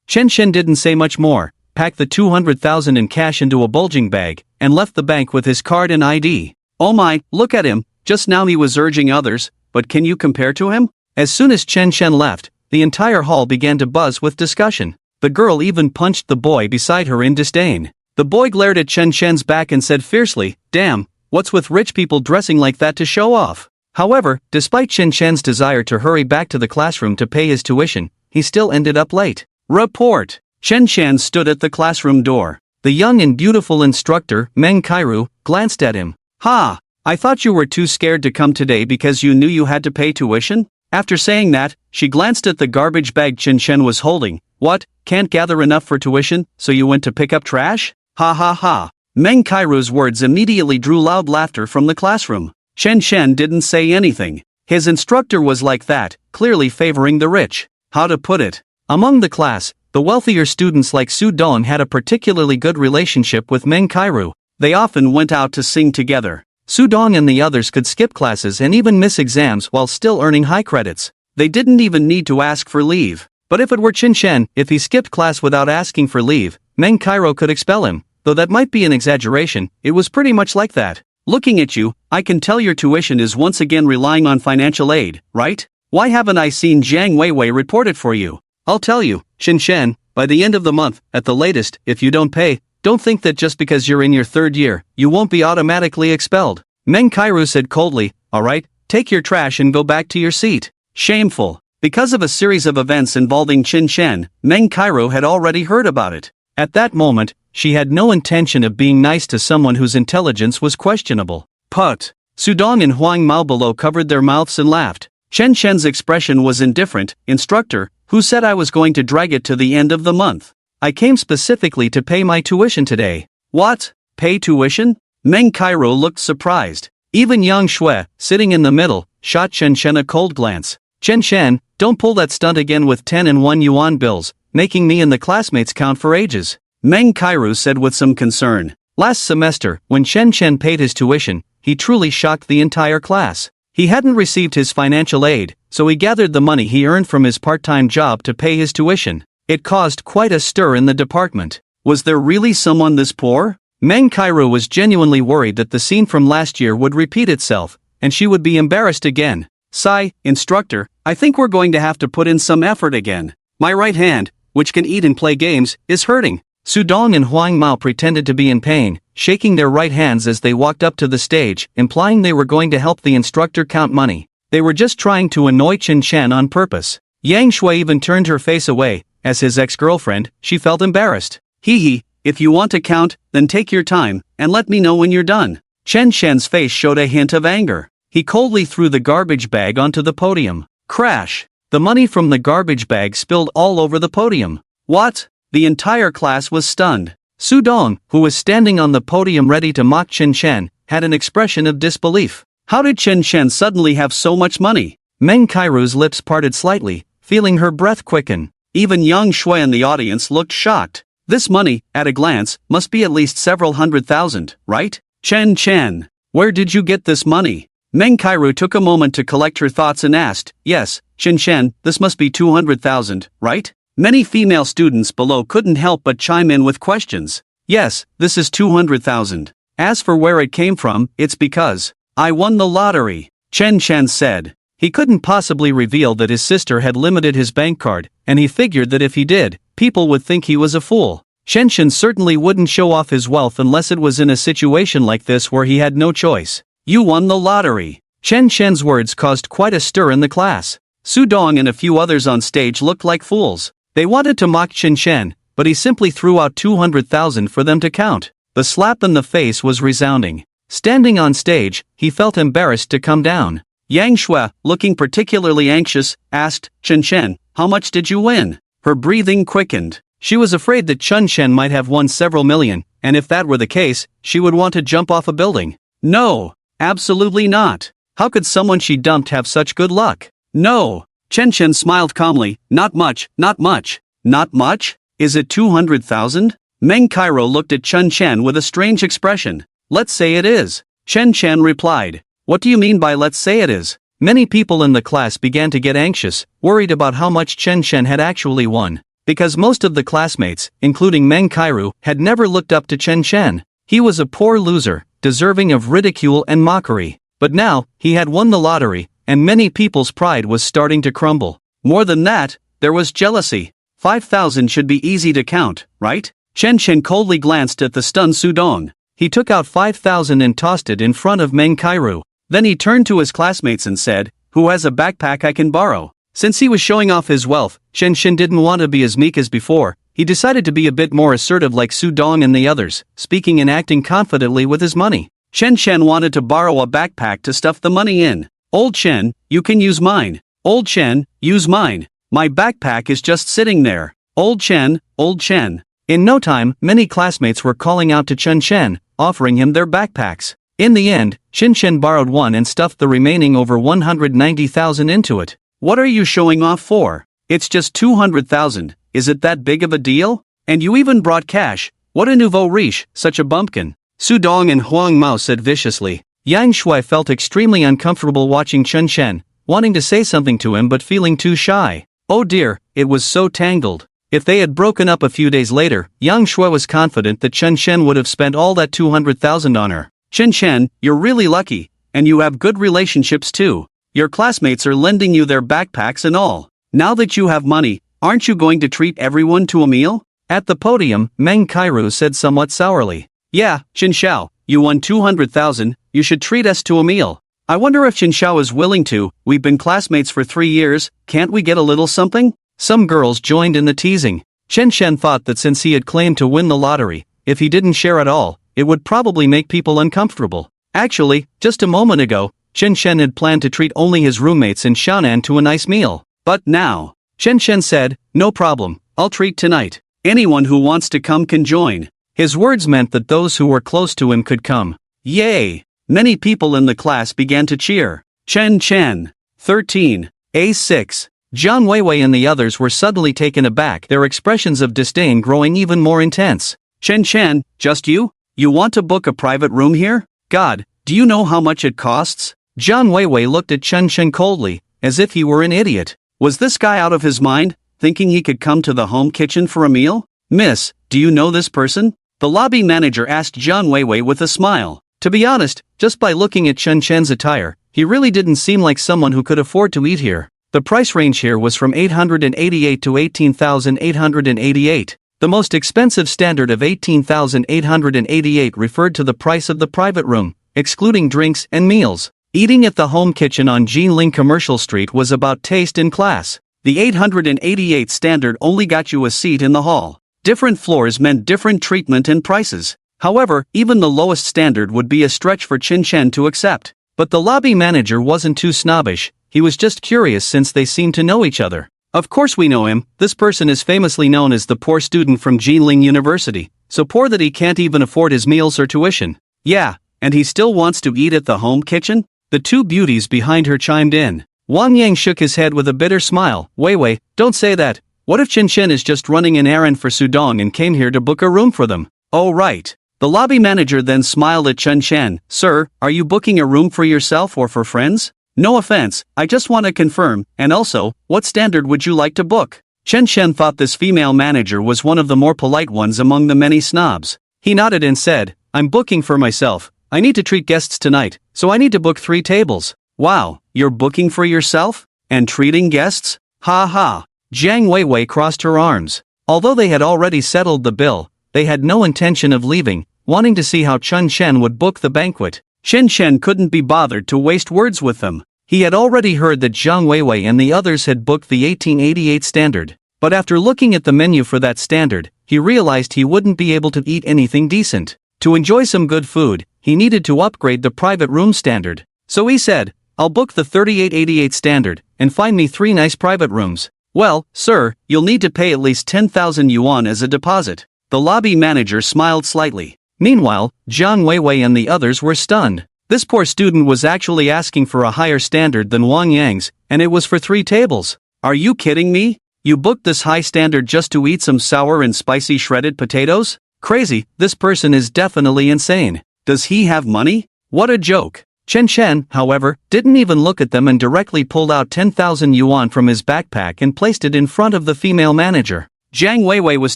Chen Shen didn't say much more, packed the 200,000 in cash into a bulging bag, and left the bank with his card and ID. Oh my, look at him, just now he was urging others, but can you compare to him? As soon as Chen Shen left, the entire hall began to buzz with discussion. The girl even punched the boy beside her in disdain. The boy glared at Chen Shen's back and said fiercely, "Damn, what's with rich people dressing like that to show off? However, despite Chen Shen's desire to hurry back to the classroom to pay his tuition, he still ended up late. Report. Chen Shen stood at the classroom door. The young and beautiful instructor, Meng Kairu, glanced at him. Ha! I thought you were too scared to come today because you knew you had to pay tuition? After saying that, she glanced at the garbage bag Chen Shen was holding. What, can't gather enough for tuition, so you went to pick up trash? Ha ha ha. Meng Kairu's words immediately drew loud laughter from the classroom. Chen Shen didn't say anything. His instructor was like that, clearly favoring the rich. How to put it? Among the class, the wealthier students like Su Dong had a particularly good relationship with Meng Kairu. They often went out to sing together. Su Dong and the others could skip classes and even miss exams while still earning high credits. They didn't even need to ask for leave. But if it were Chen Shen, if he skipped class without asking for leave, Meng Kairu could expel him. Though that might be an exaggeration, it was pretty much like that. Looking at you, I can tell your tuition is once again relying on financial aid, right? Why haven't I seen Jiang Weiwei report it for you? I'll tell you, Chen Shen, by the end of the month, at the latest, if you don't pay, don't think that just because you're in your third year, you won't be automatically expelled. Meng Kairu said coldly, alright, take your trash and go back to your seat. Shameful. Because of a series of events involving Chen Shen, Meng Kairu had already heard about it. At that moment, she had no intention of being nice to someone whose intelligence was questionable. Put. Sudong and Huang Mao below covered their mouths and laughed. Chen Shen's expression was indifferent. Instructor, who said I was going to drag it to the end of the month? I came specifically to pay my tuition today. What? Pay tuition? Meng Kairu looked surprised. Even Yang Shui, sitting in the middle, shot Chen Shen a cold glance. Chen Shen, don't pull that stunt again with 10 and 1 yuan bills, making me and the classmates count for ages. Meng Kairu said with some concern. Last semester, when Chen Shen paid his tuition, he truly shocked the entire class. He hadn't received his financial aid, so he gathered the money he earned from his part-time job to pay his tuition. It caused quite a stir in the department. Was there really someone this poor? Meng Kairu was genuinely worried that the scene from last year would repeat itself, and she would be embarrassed again. Sigh, instructor, I think we're going to have to put in some effort again. My right hand, which can eat and play games, is hurting. Sudong and Huang Mao pretended to be in pain, shaking their right hands as they walked up to the stage, implying they were going to help the instructor count money. They were just trying to annoy Chen Shen on purpose. Yang Shui even turned her face away. As his ex-girlfriend, she felt embarrassed. Hee, if you want to count, then take your time, and let me know when you're done. Chen Shen's face showed a hint of anger. He coldly threw the garbage bag onto the podium. Crash! The money from the garbage bag spilled all over the podium. What? The entire class was stunned. Su Dong, who was standing on the podium ready to mock Chen Shen, had an expression of disbelief. How did Chen Shen suddenly have so much money? Meng Kairu's lips parted slightly, feeling her breath quicken. Even Yang Shui in the audience looked shocked. This money, at a glance, must be at least several 100,000, right? Chen Shen, where did you get this money? Meng Kairu took a moment to collect her thoughts and asked, yes, Chen Shen, this must be 200,000, right? Many female students below couldn't help but chime in with questions. Yes, this is 200,000. As for where it came from, it's because I won the lottery, Chen Shen said. He couldn't possibly reveal that his sister had limited his bank card, and he figured that if he did, people would think he was a fool. Chen Shen certainly wouldn't show off his wealth unless it was in a situation like this where he had no choice. You won the lottery. Chen Shen's words caused quite a stir in the class. Su Dong and a few others on stage looked like fools. They wanted to mock Chen Shen, but he simply threw out 200,000 for them to count. The slap in the face was resounding. Standing on stage, he felt embarrassed to come down. Yang Shui, looking particularly anxious, asked, Chen Shen, how much did you win? Her breathing quickened. She was afraid that Chen Shen might have won several million, and if that were the case, she would want to jump off a building. No, absolutely not. How could someone she dumped have such good luck? No. Chen Shen smiled calmly, not much, not much. Not much? Is it 200,000? Meng Kairu looked at Chen Shen with a strange expression. Let's say it is. Chen Shen replied. What do you mean by let's say it is? Many people in the class began to get anxious, worried about how much Chen Shen had actually won. Because most of the classmates, including Meng Kairu, had never looked up to Chen Shen. He was a poor loser, deserving of ridicule and mockery. But now, he had won the lottery, and many people's pride was starting to crumble. More than that, there was jealousy. 5,000 should be easy to count, right? Chen Shen coldly glanced at the stunned Su Dong. He took out 5,000 and tossed it in front of Meng Kairu. Then he turned to his classmates and said, "Who has a backpack I can borrow?" Since he was showing off his wealth, Chen didn't want to be as meek as before. He decided to be a bit more assertive like Su Dong and the others, speaking and acting confidently with his money. Chen wanted to borrow a backpack to stuff the money in. "Old Chen, you can use mine. Old Chen, use mine. My backpack is just sitting there. Old Chen, old Chen." In no time, many classmates were calling out to Chen, offering him their backpacks. In the end, Chen borrowed one and stuffed the remaining over 190,000 into it. "What are you showing off for? It's just 200,000, is it that big of a deal? And you even brought cash, what a nouveau riche, such a bumpkin." Su Dong and Huang Mao said viciously. Yang Shui felt extremely uncomfortable watching Chen, wanting to say something to him but feeling too shy. Oh dear, it was so tangled. If they had broken up a few days later, Yang Shui was confident that Chen would have spent all that 200,000 on her. "Chen, you're really lucky, and you have good relationships too. Your classmates are lending you their backpacks and all. Now that you have money, aren't you going to treat everyone to a meal?" At the podium, Meng Kairu said somewhat sourly. "Yeah, Chen Xiao, you won 200,000, you should treat us to a meal. I wonder if Chen Xiao is willing to, we've been classmates for 3 years, can't we get a little something?" Some girls joined in the teasing. Chen thought that since he had claimed to win the lottery, if he didn't share at all, it would probably make people uncomfortable. Actually, just a moment ago, Chen had planned to treat only his roommates in Xiaonan to a nice meal. But now, Chen said, "No problem, I'll treat tonight. Anyone who wants to come can join." His words meant that those who were close to him could come. Yay! Many people in the class began to cheer. Chen. 13. A6. Jiang Weiwei and the others were suddenly taken aback, their expressions of disdain growing even more intense. "Chen, just you? You want to book a private room here? God, do you know how much it costs?" Jiang Weiwei looked at Chen coldly, as if he were an idiot. Was this guy out of his mind, thinking he could come to the home kitchen for a meal? "Miss, do you know this person?" The lobby manager asked Jiang Weiwei with a smile. To be honest, just by looking at Chen's attire, he really didn't seem like someone who could afford to eat here. The price range here was from 888 to 18,888. The most expensive standard of 18,888 referred to the price of the private room, excluding drinks and meals. Eating at the home kitchen on Jinling Commercial Street was about taste and class. The 888 standard only got you a seat in the hall. Different floors meant different treatment and prices. However, even the lowest standard would be a stretch for Chen to accept. But the lobby manager wasn't too snobbish, he was just curious since they seemed to know each other. "Of course we know him, this person is famously known as the poor student from Jinling University, so poor that he can't even afford his meals or tuition." "Yeah, and he still wants to eat at the home kitchen?" The two beauties behind her chimed in. Wang Yang shook his head with a bitter smile. Weiwei, don't say that. What if Chen is just running an errand for Su Dong and came here to book a room for them? "Oh right." The lobby manager then smiled at Chen. "Sir, are you booking a room for yourself or for friends? No offense, I just want to confirm, and also, what standard would you like to book?" Chen thought this female manager was one of the more polite ones among the many snobs. He nodded and said, "I'm booking for myself. I need to treat guests tonight, so I need to book 3 tables. "Wow, you're booking for yourself? And treating guests? Ha ha." Jiang Weiwei crossed her arms. Although they had already settled the bill, they had no intention of leaving, wanting to see how Chen would book the banquet. Chen couldn't be bothered to waste words with them. He had already heard that Jiang Weiwei and the others had booked the 1888 standard. But after looking at the menu for that standard, he realized he wouldn't be able to eat anything decent. To enjoy some good food, he needed to upgrade the private room standard. So he said, "I'll book the 3888 standard, and find me 3 nice private rooms." "Well, sir, you'll need to pay at least 10,000 yuan as a deposit." The lobby manager smiled slightly. Meanwhile, Jiang Weiwei and the others were stunned. This poor student was actually asking for a higher standard than Wang Yang's, and it was for 3 tables. "Are you kidding me? You booked this high standard just to eat some sour and spicy shredded potatoes? Crazy, this person is definitely insane. Does he have money? What a joke." Chen, however, didn't even look at them and directly pulled out 10,000 yuan from his backpack and placed it in front of the female manager. Jiang Weiwei was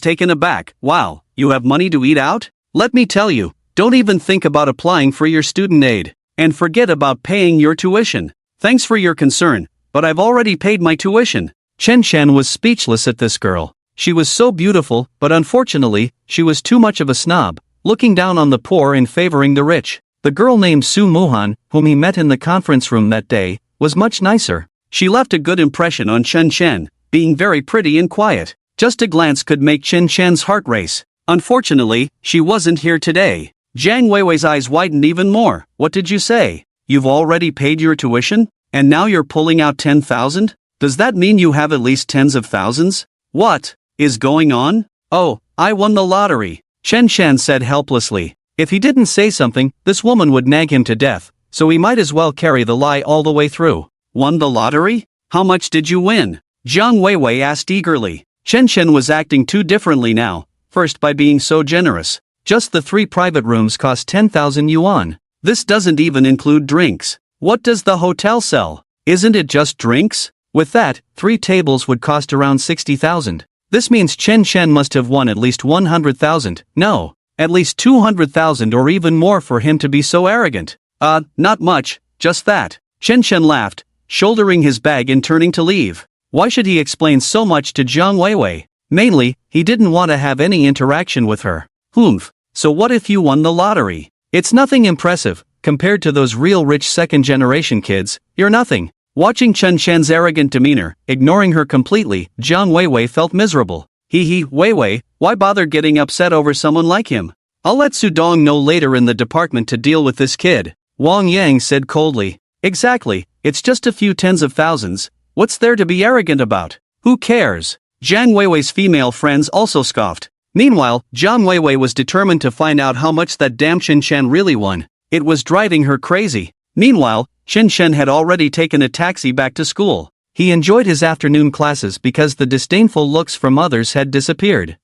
taken aback. "Wow, you have money to eat out? Let me tell you, don't even think about applying for your student aid. And forget about paying your tuition. Thanks for your concern, but I've already paid my tuition." Chen was speechless at this girl. She was so beautiful, but unfortunately, she was too much of a snob, looking down on the poor and favoring the rich. The girl named Su Muhan, whom he met in the conference room that day, was much nicer. She left a good impression on Chen Chen, being very pretty and quiet. Just a glance could make Chen Chen's heart race. Unfortunately, she wasn't here today. Jiang Weiwei's eyes widened even more. What did you say? You've already paid your tuition? And now you're pulling out 10,000? Does that mean you have at least tens of thousands? What is going on? Oh, I won the lottery, Chen Chen said helplessly. If he didn't say something, this woman would nag him to death, so he might as well carry the lie all the way through. Won the lottery? How much did you win? Jiang Weiwei asked eagerly. Chen Chen was acting too differently now, first by being so generous. Just the 3 private rooms cost 10,000 yuan. This doesn't even include drinks. What does the hotel sell? Isn't it just drinks? With that, 3 tables would cost around 60,000. This means Chen Chen must have won at least 100,000, no, at least 200,000 or even more for him to be so arrogant. Not much, just that. Chen Chen laughed, shouldering his bag and turning to leave. Why should he explain so much to Jiang Weiwei? Mainly, he didn't want to have any interaction with her. Humph, so what if you won the lottery? It's nothing impressive, compared to those real rich second-generation kids, you're nothing. Watching Chen Chen's arrogant demeanor, ignoring her completely, Jiang Weiwei felt miserable. Weiwei, why bother getting upset over someone like him? I'll let Su Dong know later in the department to deal with this kid, Wang Yang said coldly. Exactly, it's just a few tens of thousands, what's there to be arrogant about? Who cares? Jiang Weiwei's female friends also scoffed. Meanwhile, Jiang Weiwei was determined to find out how much that damn Chen Chen really won. It was driving her crazy. Meanwhile, Chen Chen had already taken a taxi back to school. He enjoyed his afternoon classes because the disdainful looks from others had disappeared.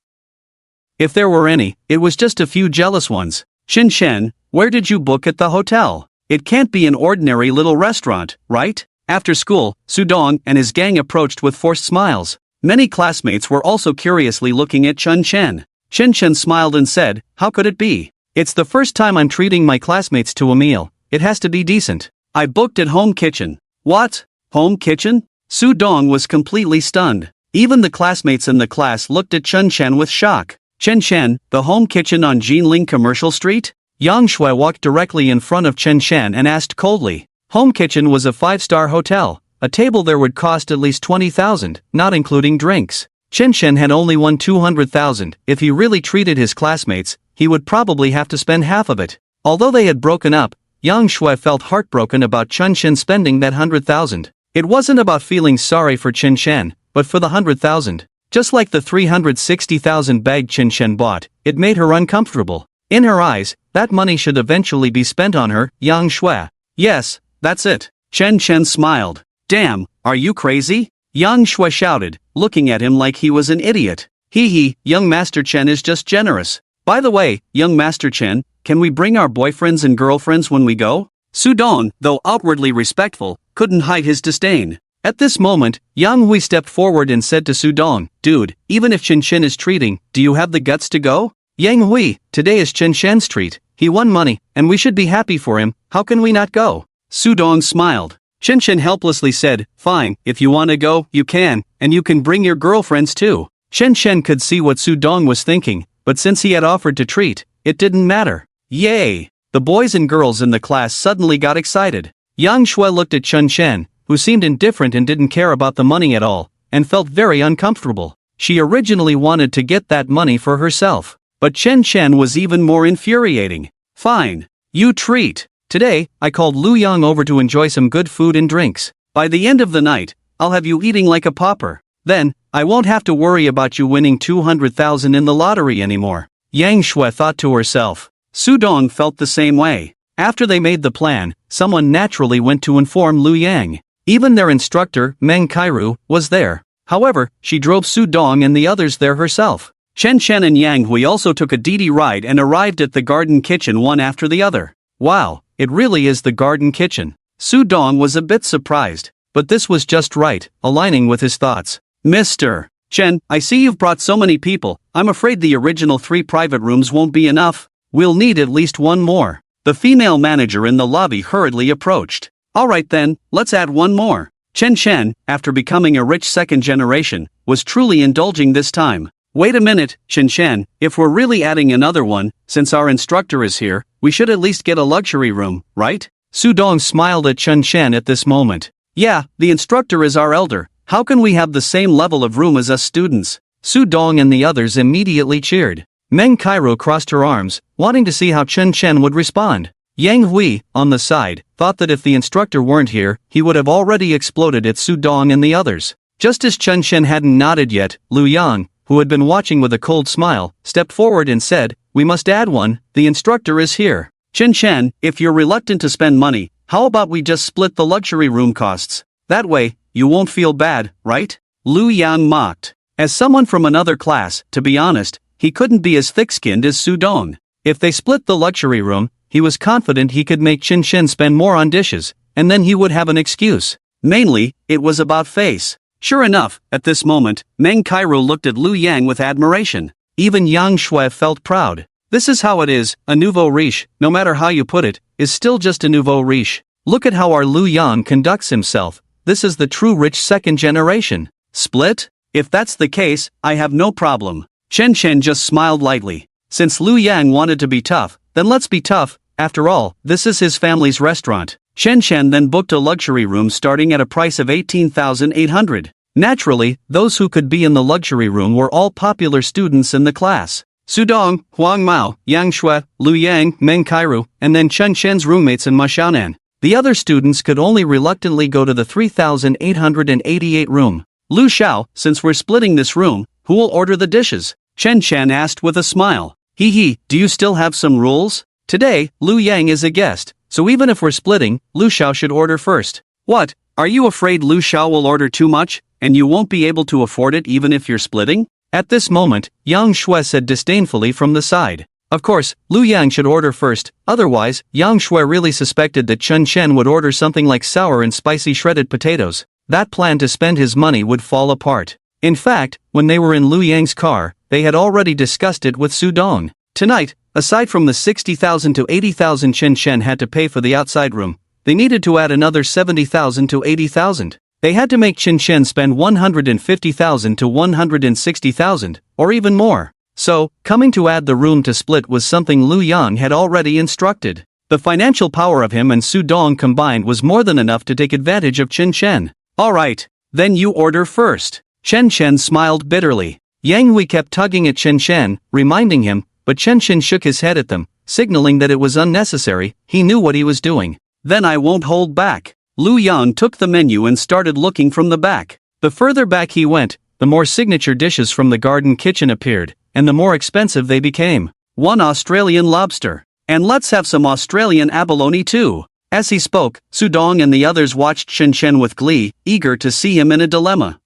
If there were any, it was just a few jealous ones. Chen Chen, where did you book at the hotel? It can't be an ordinary little restaurant, right? After school, Su Dong and his gang approached with forced smiles. Many classmates were also curiously looking at Chen Chen. Chen Chen smiled and said, how could it be? It's the first time I'm treating my classmates to a meal. It has to be decent. I booked at Home Kitchen. What? Home Kitchen? Su Dong was completely stunned. Even the classmates in the class looked at Chen Chen with shock. Chen Chen, the Home Kitchen on Jinling Commercial Street? Yang Shui walked directly in front of Chen Chen and asked coldly. Home Kitchen was a 5-star hotel. A table there would cost at least 20,000, not including drinks. Chen Chen had only won 200,000. If he really treated his classmates, he would probably have to spend half of it. Although they had broken up, Yang Shui felt heartbroken about Chen Chen spending that 100,000. It wasn't about feeling sorry for Chen Chen, but for the 100,000. Just like the 360,000 bag Chen Chen bought, it made her uncomfortable. In her eyes, that money should eventually be spent on her, Yang Shui. Yes, that's it. Chen Chen smiled. Damn, are you crazy? Yang Shui shouted, looking at him like he was an idiot. Young Master Chen is just generous. By the way, young Master Chen, can we bring our boyfriends and girlfriends when we go? Su Dong, though outwardly respectful, couldn't hide his disdain. At this moment, Yang Hui stepped forward and said to Su Dong, dude, even if Chen Chen is treating, do you have the guts to go? Yang Hui, today is Chen Chen's treat. He won money, and we should be happy for him. How can we not go? Su Dong smiled. Chen Chen helplessly said, fine, if you want to go, you can, and you can bring your girlfriends too. Chen Chen could see what Su Dong was thinking, but since he had offered to treat, it didn't matter. Yay! The boys and girls in the class suddenly got excited. Yang Shui looked at Chen Chen, who seemed indifferent and didn't care about the money at all, and felt very uncomfortable. She originally wanted to get that money for herself. But Chen Chen was even more infuriating. Fine. You treat. Today, I called Lu Yang over to enjoy some good food and drinks. By the end of the night, I'll have you eating like a pauper. Then, I won't have to worry about you winning 200,000 in the lottery anymore. Yang Shui thought to herself. Su Dong felt the same way. After they made the plan, someone naturally went to inform Lu Yang. Even their instructor, Meng Kairu, was there. However, she drove Su Dong and the others there herself. Chen Chen and Yang Hui also took a Didi ride and arrived at the garden kitchen one after the other. Wow, it really is the garden kitchen. Su Dong was a bit surprised, but this was just right, aligning with his thoughts. Mr. Chen, I see you've brought so many people. I'm afraid the original 3 private rooms won't be enough. We'll need at least one more. The female manager in the lobby hurriedly approached. Alright then, let's add one more. Chen Chen, after becoming a rich second generation, was truly indulging this time. Wait a minute, Chen Chen, if we're really adding another one, since our instructor is here, we should at least get a luxury room, right? Su Dong smiled at Chen Chen at this moment. Yeah, the instructor is our elder, how can we have the same level of room as us students? Su Dong and the others immediately cheered. Meng Cairo crossed her arms, wanting to see how Chen Chen would respond. Yang Hui, on the side, thought that if the instructor weren't here, he would have already exploded at Su Dong and the others. Just as Chen Chen hadn't nodded yet, Lu Yang, who had been watching with a cold smile, stepped forward and said, "We must add one, the instructor is here." Chen Chen, if you're reluctant to spend money, how about we just split the luxury room costs? That way, you won't feel bad, right? Lu Yang mocked. As someone from another class, to be honest, he couldn't be as thick-skinned as Su Dong. If they split the luxury room, he was confident he could make Chen Chen spend more on dishes, and then he would have an excuse. Mainly, it was about face. Sure enough, at this moment, Meng Cairo looked at Lu Yang with admiration. Even Yang Shui felt proud. This is how it is, a nouveau riche, no matter how you put it, is still just a nouveau riche. Look at how our Lu Yang conducts himself, this is the true rich second generation. Split? If that's the case, I have no problem. Chen Chen just smiled lightly. Since Lu Yang wanted to be tough, then let's be tough, after all, this is his family's restaurant. Chen Chen then booked a luxury room starting at a price of 18,800. Naturally, those who could be in the luxury room were all popular students in the class. Su Dong, Huang Mao, Yang Shui, Lu Yang, Meng Cairo, and then Chen Chen's roommates in Ma Xiaonan. The other students could only reluctantly go to the 3,888 room. Lu Xiao, since we're splitting this room, who will order the dishes? Chen Chen asked with a smile. Hee, do you still have some rules? Today, Lu Yang is a guest, so even if we're splitting, Lu Xiao should order first. What, are you afraid Lu Xiao will order too much, and you won't be able to afford it even if you're splitting? At this moment, Yang Shui said disdainfully from the side. Of course, Lu Yang should order first, otherwise, Yang Shui really suspected that Chen Chen would order something like sour and spicy shredded potatoes. That plan to spend his money would fall apart. In fact, when they were in Lu Yang's car, they had already discussed it with Su Dong. Tonight, aside from the 60,000 to 80,000 Chen Chen had to pay for the outside room, they needed to add another 70,000 to 80,000. They had to make Chen Chen spend 150,000 to 160,000, or even more. So, coming to add the room to split was something Lu Yang had already instructed. The financial power of him and Su Dong combined was more than enough to take advantage of Chen Chen. Alright, then you order first. Chen Chen smiled bitterly. Yang Hui kept tugging at Chen Chen, reminding him, but Chen Chen shook his head at them, signaling that it was unnecessary, he knew what he was doing. Then I won't hold back. Lu Yang took the menu and started looking from the back. The further back he went, the more signature dishes from the garden kitchen appeared, and the more expensive they became. 1 Australian lobster. And let's have some Australian abalone too. As he spoke, Su Dong and the others watched Chen Chen with glee, eager to see him in a dilemma.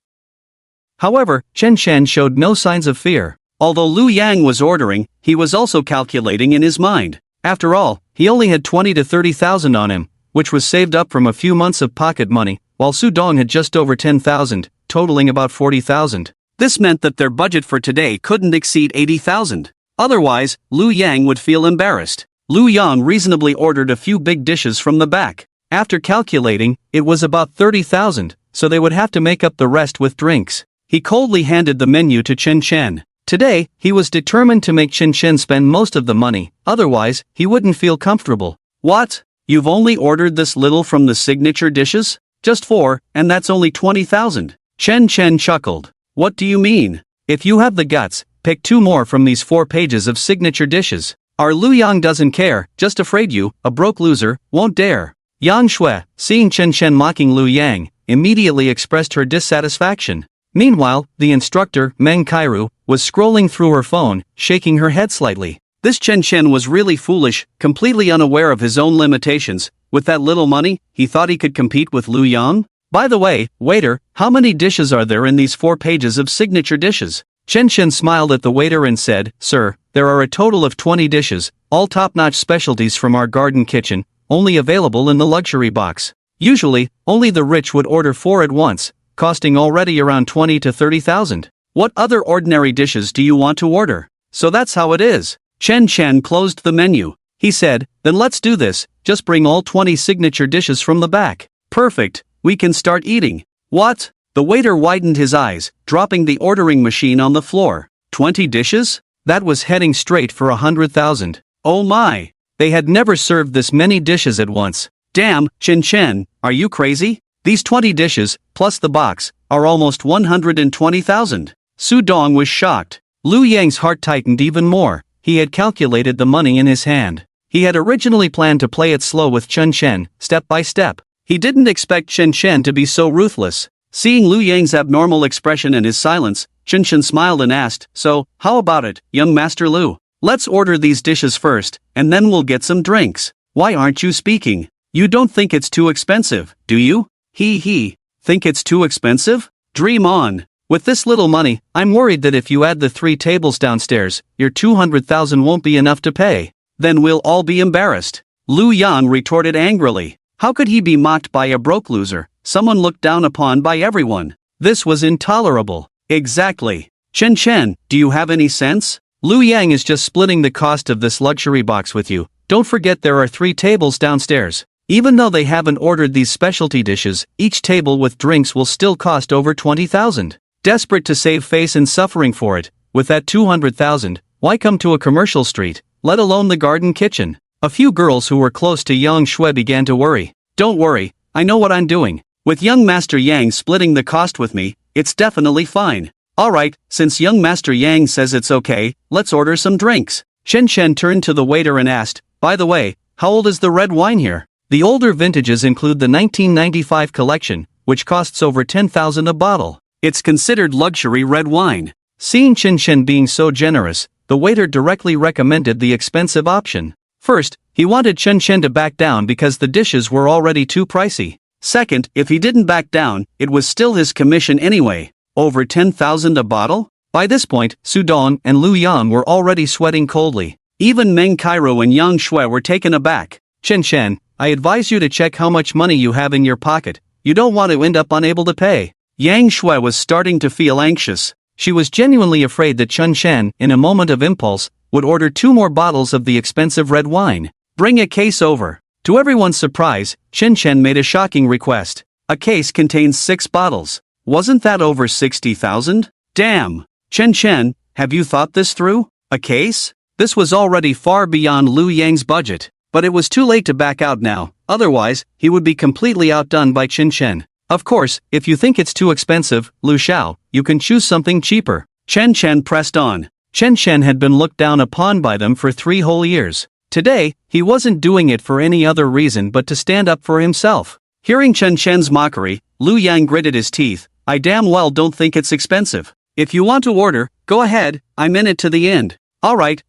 However, Chen Chen showed no signs of fear. Although Lu Yang was ordering, he was also calculating in his mind. After all, he only had 20 to 30,000 on him, which was saved up from a few months of pocket money, while Su Dong had just over 10,000, totaling about 40,000. This meant that their budget for today couldn't exceed 80,000. Otherwise, Lu Yang would feel embarrassed. Lu Yang reasonably ordered a few big dishes from the back. After calculating, it was about 30,000, so they would have to make up the rest with drinks. He coldly handed the menu to Chen Chen. Today, he was determined to make Chen Chen spend most of the money, otherwise, he wouldn't feel comfortable. What? You've only ordered this little from the signature dishes? Just 4, and that's only 20,000. Chen Chen chuckled. What do you mean? If you have the guts, pick 2 more from these 4 pages of signature dishes. Our Lu Yang doesn't care, just afraid you, a broke loser, won't dare. Yang Shui, seeing Chen Chen mocking Lu Yang, immediately expressed her dissatisfaction. Meanwhile, the instructor, Meng Cairo, was scrolling through her phone, shaking her head slightly. This Chen Chen was really foolish, completely unaware of his own limitations. With that little money, he thought he could compete with Lu Yang? By the way, waiter, how many dishes are there in these 4 pages of signature dishes? Chen Chen smiled at the waiter and said, Sir, there are a total of 20 dishes, all top-notch specialties from our garden kitchen, only available in the luxury box. Usually, only the rich would order 4 at once, costing already around 20 to 30,000. What other ordinary dishes do you want to order? So that's how it is. Chen Chen closed the menu. He said, then let's do this, just bring all 20 signature dishes from the back. Perfect, we can start eating. What? The waiter widened his eyes, dropping the ordering machine on the floor. 20 dishes? That was heading straight for 100,000. Oh my! They had never served this many dishes at once. Damn, Chen, are you crazy? These 20 dishes, plus the box, are almost 120,000. Su Dong was shocked. Lu Yang's heart tightened even more. He had calculated the money in his hand. He had originally planned to play it slow with Chen, step by step. He didn't expect Chen to be so ruthless. Seeing Lu Yang's abnormal expression and his silence, Chen smiled and asked, "So, how about it, young Master Lu? Let's order these dishes first, and then we'll get some drinks. Why aren't you speaking? You don't think it's too expensive, do you?" He. Think it's too expensive? Dream on. With this little money, I'm worried that if you add the 3 tables downstairs, your 200,000 won't be enough to pay. Then we'll all be embarrassed. Lu Yang retorted angrily. How could he be mocked by a broke loser, someone looked down upon by everyone? This was intolerable. Exactly. Chen, do you have any sense? Lu Yang is just splitting the cost of this luxury box with you. Don't forget there are 3 tables downstairs. Even though they haven't ordered these specialty dishes, each table with drinks will still cost over 20,000. Desperate to save face and suffering for it, with that 200,000, why come to a commercial street, let alone the garden kitchen? A few girls who were close to Yang Shui began to worry. Don't worry, I know what I'm doing. With young Master Yang splitting the cost with me, it's definitely fine. Alright, since young Master Yang says it's okay, let's order some drinks. Chen turned to the waiter and asked, by the way, how old is the red wine here? The older vintages include the 1995 collection, which costs over 10,000 a bottle. It's considered luxury red wine. Seeing Chen being so generous, the waiter directly recommended the expensive option. First, he wanted Chen to back down because the dishes were already too pricey. Second, if he didn't back down, it was still his commission anyway. Over 10,000 a bottle? By this point, Su Dong and Lu Yang were already sweating coldly. Even Meng Cairo and Yang Shui were taken aback. Chen, I advise you to check how much money you have in your pocket. You don't want to end up unable to pay. Yang Shui was starting to feel anxious. She was genuinely afraid that Chen, in a moment of impulse, would order 2 more bottles of the expensive red wine. Bring a case over. To everyone's surprise, Chen made a shocking request. A case contains 6 bottles. Wasn't that over 60,000? Damn! Chen, have you thought this through? A case? This was already far beyond Lu Yang's budget. But it was too late to back out now, otherwise, he would be completely outdone by Chen. Of course, if you think it's too expensive, Lu Xiao, you can choose something cheaper. Chen pressed on. Chen had been looked down upon by them for 3 whole years. Today, he wasn't doing it for any other reason but to stand up for himself. Hearing Chen mockery, Lu Yang gritted his teeth. I damn well don't think it's expensive. If you want to order, go ahead, I'm in it to the end. Alright,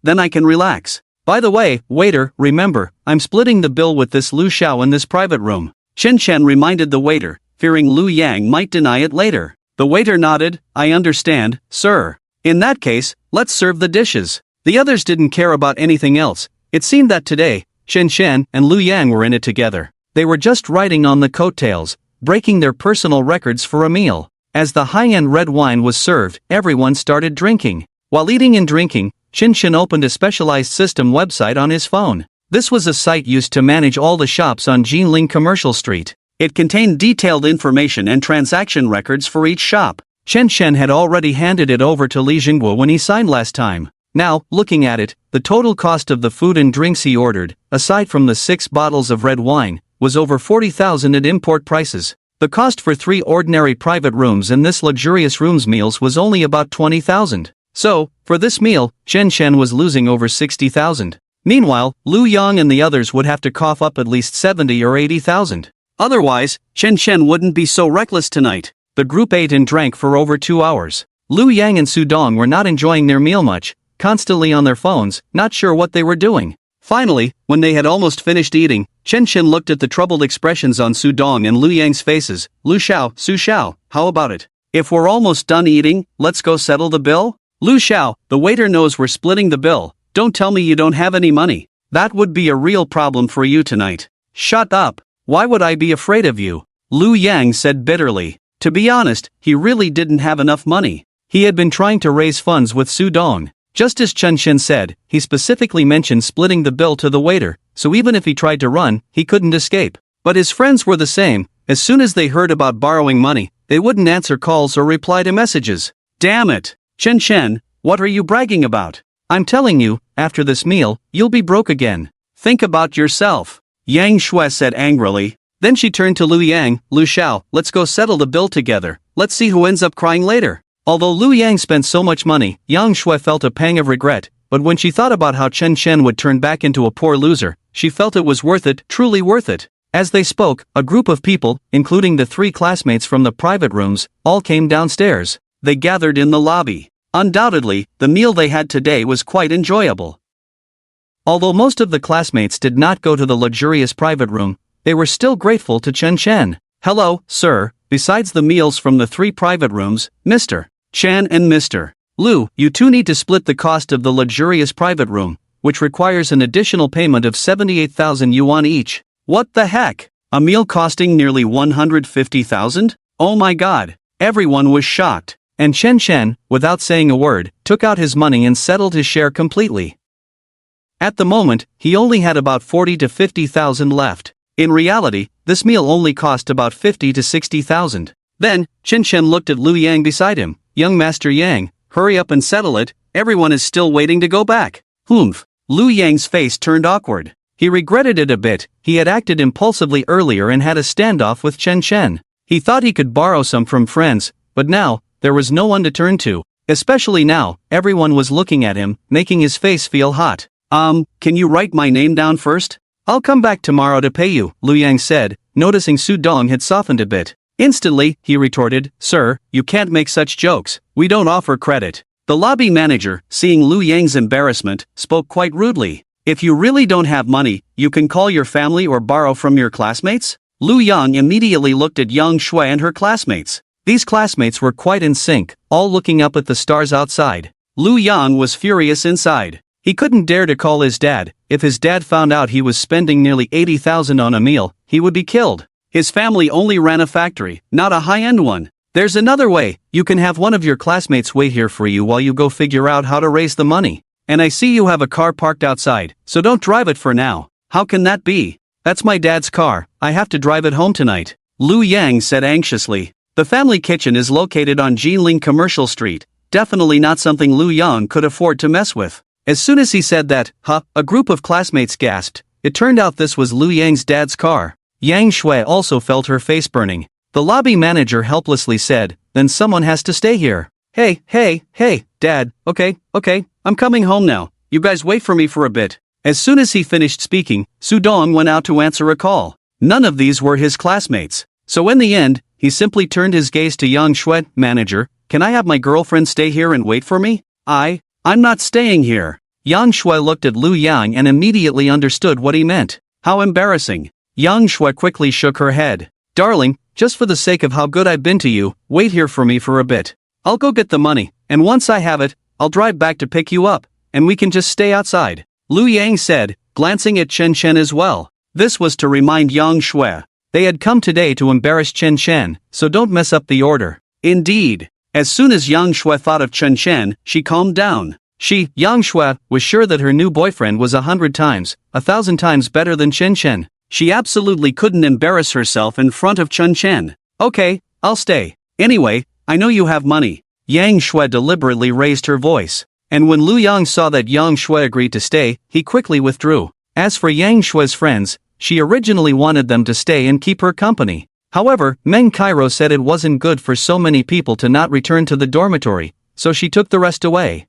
then I can relax. By the way, waiter, remember, I'm splitting the bill with this Lu Xiao in this private room. Chen reminded the waiter, fearing Lu Yang might deny it later. The waiter nodded, I understand, sir. In that case, let's serve the dishes. The others didn't care about anything else. It seemed that today, Chen and Lu Yang were in it together. They were just riding on the coattails, breaking their personal records for a meal. As the high-end red wine was served, everyone started drinking. While eating and drinking, Chen opened a specialized system website on his phone. This was a site used to manage all the shops on Jinling Commercial Street. It contained detailed information and transaction records for each shop. Chen had already handed it over to Li Jingguo when he signed last time. Now, looking at it, the total cost of the food and drinks he ordered, aside from the 6 bottles of red wine, was over 40,000 at import prices. The cost for 3 ordinary private rooms and this luxurious rooms meals was only about 20,000. So, for this meal, Chen was losing over 60,000. Meanwhile, Lu Yang and the others would have to cough up at least 70 or 80,000. Otherwise, Chen wouldn't be so reckless tonight. The group ate and drank for over 2 hours. Lu Yang and Su Dong were not enjoying their meal much, constantly on their phones, not sure what they were doing. Finally, when they had almost finished eating, Chen looked at the troubled expressions on Su Dong and Lu Yang's faces. Lu Xiao, Su Xiao, how about it? If we're almost done eating, let's go settle the bill? Lu Xiao, the waiter knows we're splitting the bill. Don't tell me you don't have any money. That would be a real problem for you tonight. Shut up. Why would I be afraid of you? Lu Yang said bitterly. To be honest, he really didn't have enough money. He had been trying to raise funds with Su Dong. Just as Chen said, he specifically mentioned splitting the bill to the waiter, so even if he tried to run, he couldn't escape. But his friends were the same. As soon as they heard about borrowing money, they wouldn't answer calls or reply to messages. Damn it! Chen Chen, what are you bragging about? I'm telling you, after this meal, you'll be broke again. Think about yourself. Yang Shui said angrily. Then she turned to Lu Yang. Lu Xiao, let's go settle the bill together. Let's see who ends up crying later. Although Lu Yang spent so much money, Yang Shui felt a pang of regret, but when she thought about how Chen Chen would turn back into a poor loser, she felt it was worth it, truly worth it. As they spoke, a group of people, including the 3 classmates from the private rooms, all came downstairs. They gathered in the lobby. Undoubtedly, the meal they had today was quite enjoyable. Although most of the classmates did not go to the luxurious private room, they were still grateful to Chen Chen. Hello, sir, besides the meals from the 3 private rooms, Mr. Chen and Mr. Lu, you two need to split the cost of the luxurious private room, which requires an additional payment of 78,000 yuan each. What the heck? A meal costing nearly 150,000? Oh my god. Everyone was shocked. And Chen Chen, without saying a word, took out his money and settled his share completely. At the moment, he only had about 40 to 50,000 left. In reality, this meal only cost about 50 to 60,000. Then, Chen Chen looked at Lu Yang beside him. Young Master Yang, hurry up and settle it, everyone is still waiting to go back. Humph. Lu Yang's face turned awkward. He regretted it a bit. He had acted impulsively earlier and had a standoff with Chen Chen. He thought he could borrow some from friends, but now, there was no one to turn to. Especially now, everyone was looking at him, making his face feel hot. Can you write my name down first? I'll come back tomorrow to pay you, Lu Yang said, noticing Su Dong had softened a bit. Instantly, he retorted, Sir, you can't make such jokes, we don't offer credit. The lobby manager, seeing Lu Yang's embarrassment, spoke quite rudely. If you really don't have money, you can call your family or borrow from your classmates? Lu Yang immediately looked at Yang Shui and her classmates. These classmates were quite in sync, all looking up at the stars outside. Lu Yang was furious inside. He couldn't dare to call his dad. If his dad found out he was spending nearly 80,000 on a meal, he would be killed. His family only ran a factory, not a high-end one. There's another way. You can have one of your classmates wait here for you while you go figure out how to raise the money. And I see you have a car parked outside, so don't drive it for now. How can that be? That's my dad's car, I have to drive it home tonight. Lu Yang said anxiously. The family kitchen is located on Jinling Commercial Street, definitely not something Lu Yang could afford to mess with. As soon as he said that, a group of classmates gasped. It turned out this was Lu Yang's dad's car. Yang Shui also felt her face burning. The lobby manager helplessly said, then someone has to stay here. Hey, Dad, okay, I'm coming home now, you guys wait for me for a bit. As soon as he finished speaking, Su Dong went out to answer a call. None of these were his classmates. So in the end, he simply turned his gaze to Yang Shui. Manager, can I have my girlfriend stay here and wait for me? I'm not staying here. Yang Shui looked at Lu Yang and immediately understood what he meant. How embarrassing. Yang Shui quickly shook her head. Darling, just for the sake of how good I've been to you, wait here for me for a bit. I'll go get the money, and once I have it, I'll drive back to pick you up, and we can just stay outside. Lu Yang said, glancing at Chen Chen as well. This was to remind Yang Shui. They had come today to embarrass Chen Chen, so don't mess up the order. Indeed. As soon as Yang Shui thought of Chen Chen, she calmed down. Yang Shui, was sure that her new boyfriend was 100 times, 1,000 times better than Chen Chen. She absolutely couldn't embarrass herself in front of Chen Chen. Okay, I'll stay. Anyway, I know you have money. Yang Shui deliberately raised her voice. And when Lu Yang saw that Yang Shui agreed to stay, he quickly withdrew. As for Yang Shui's friends, she originally wanted them to stay and keep her company. However, Meng Cairo said it wasn't good for so many people to not return to the dormitory, so she took the rest away.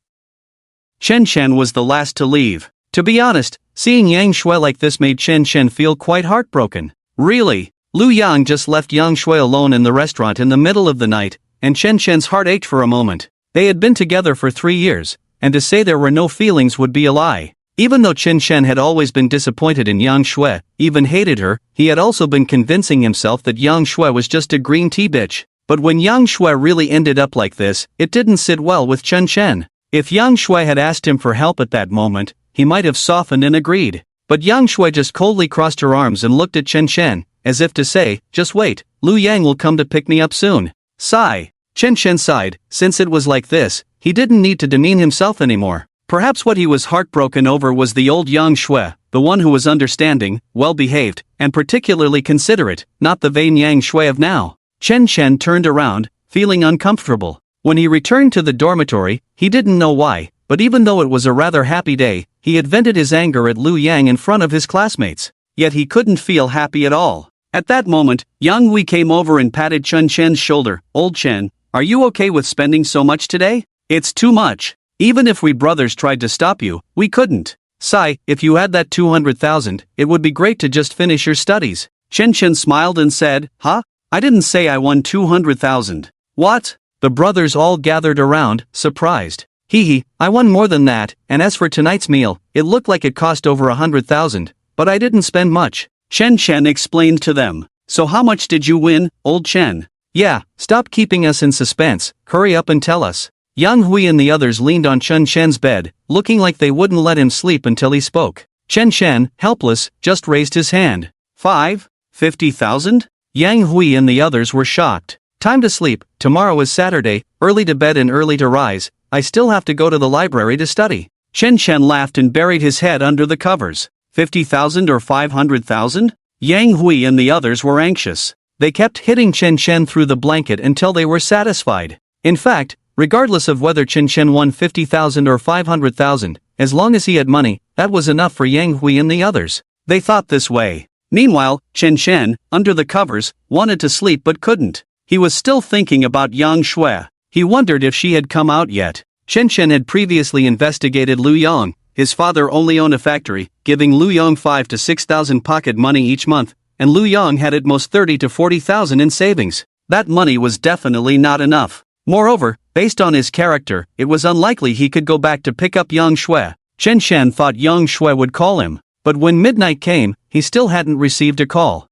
Chen Chen was the last to leave. To be honest, seeing Yang Shui like this made Chen Chen feel quite heartbroken. Really? Lu Yang just left Yang Shui alone in the restaurant in the middle of the night, and Chen Chen's heart ached for a moment. They had been together for 3 years, and to say there were no feelings would be a lie. Even though Chen Chen had always been disappointed in Yang Shui, even hated her, he had also been convincing himself that Yang Shui was just a green tea bitch. But when Yang Shui really ended up like this, it didn't sit well with Chen Chen. If Yang Shui had asked him for help at that moment, he might have softened and agreed. But Yang Shui just coldly crossed her arms and looked at Chen Chen, as if to say, just wait, Lu Yang will come to pick me up soon. Sigh. Chen Chen sighed. Since it was like this, he didn't need to demean himself anymore. Perhaps what he was heartbroken over was the old Yang Shui, the one who was understanding, well-behaved, and particularly considerate, not the vain Yang Shui of now. Chen Chen turned around, feeling uncomfortable. When he returned to the dormitory, he didn't know why, but even though it was a rather happy day, he had vented his anger at Liu Yang in front of his classmates. Yet he couldn't feel happy at all. At that moment, Yang Hui came over and patted Chen Chen's shoulder. "Old Chen, are you okay with spending so much today? It's too much. Even if we brothers tried to stop you, we couldn't. Sai, if you had that 200,000, it would be great to just finish your studies." Chen Chen smiled and said, "Huh? I didn't say I won 200,000. What?" The brothers all gathered around, surprised. "Hee, I won more than that, and as for tonight's meal, it looked like it cost over 100,000, but I didn't spend much." Chen Chen explained to them. "So how much did you win, old Chen?" "Yeah, stop keeping us in suspense, hurry up and tell us." Yang Hui and the others leaned on Chen Chen's bed, looking like they wouldn't let him sleep until he spoke. Chen Chen, helpless, just raised his hand. 50,000? Yang Hui and the others were shocked. "Time to sleep, tomorrow is Saturday, early to bed and early to rise, I still have to go to the library to study." Chen Chen laughed and buried his head under the covers. 50,000 or 500,000? Yang Hui and the others were anxious. They kept hitting Chen Chen through the blanket until they were satisfied. In fact, regardless of whether Chen Chen won 50,000 or 500,000, as long as he had money, that was enough for Yang Hui and the others. They thought this way. Meanwhile, Chen Chen, under the covers, wanted to sleep but couldn't. He was still thinking about Yang Shui. He wondered if she had come out yet. Chen Chen had previously investigated Liu Yang. His father only owned a factory, giving Liu Yang 5,000 to 6,000 pocket money each month, and Liu Yang had at most 30,000 to 40,000 in savings. That money was definitely not enough. Moreover, based on his character, it was unlikely he could go back to pick up Yang Shui. Chen Chen thought Yang Shui would call him, but when midnight came, he still hadn't received a call.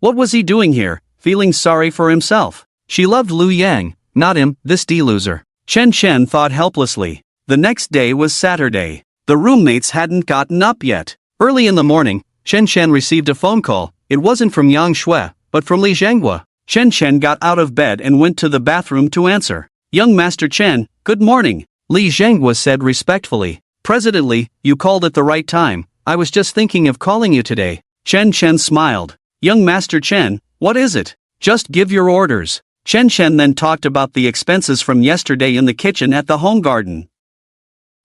What was he doing here, feeling sorry for himself? She loved Liu Yang, not him, this D-loser. Chen Chen thought helplessly. The next day was Saturday. The roommates hadn't gotten up yet. Early in the morning, Chen Chen received a phone call. It wasn't from Yang Shui, but from Li Zhenghua. Chen Chen got out of bed and went to the bathroom to answer. "Young Master Chen, good morning," Li Zhenghua said respectfully. "President Li, you called at the right time. I was just thinking of calling you today." Chen Chen smiled. "Young Master Chen, what is it? Just give your orders." Chen Chen then talked about the expenses from yesterday in the kitchen at the home garden.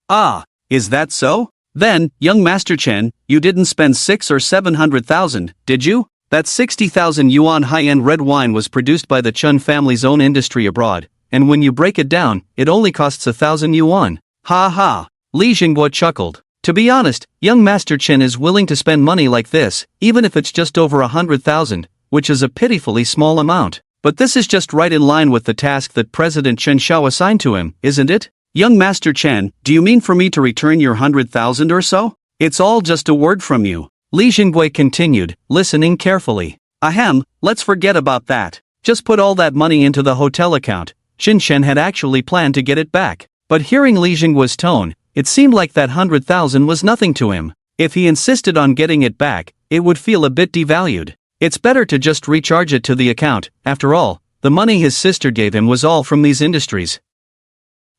"Ah, is that so? Then, young Master Chen, you didn't spend 600,000 or 700,000, did you? That 60,000 yuan high-end red wine was produced by the Chun family's own industry abroad, and when you break it down, it only costs 1,000 yuan. Ha ha." Li Jingbo chuckled. "To be honest, young Master Chen is willing to spend money like this, even if it's just over 100,000, which is a pitifully small amount. But this is just right in line with the task that President Chen Shao assigned to him, isn't it? Young Master Chen, do you mean for me to return your 100,000 or so? It's all just a word from you." Li Jingbo continued, listening carefully. "Ahem, let's forget about that. Just put all that money into the hotel account." Shin Shen had actually planned to get it back, but hearing Li Jingbo's tone, it seemed like that 100,000 was nothing to him. If he insisted on getting it back, it would feel a bit devalued. It's better to just recharge it to the account. After all, the money his sister gave him was all from these industries.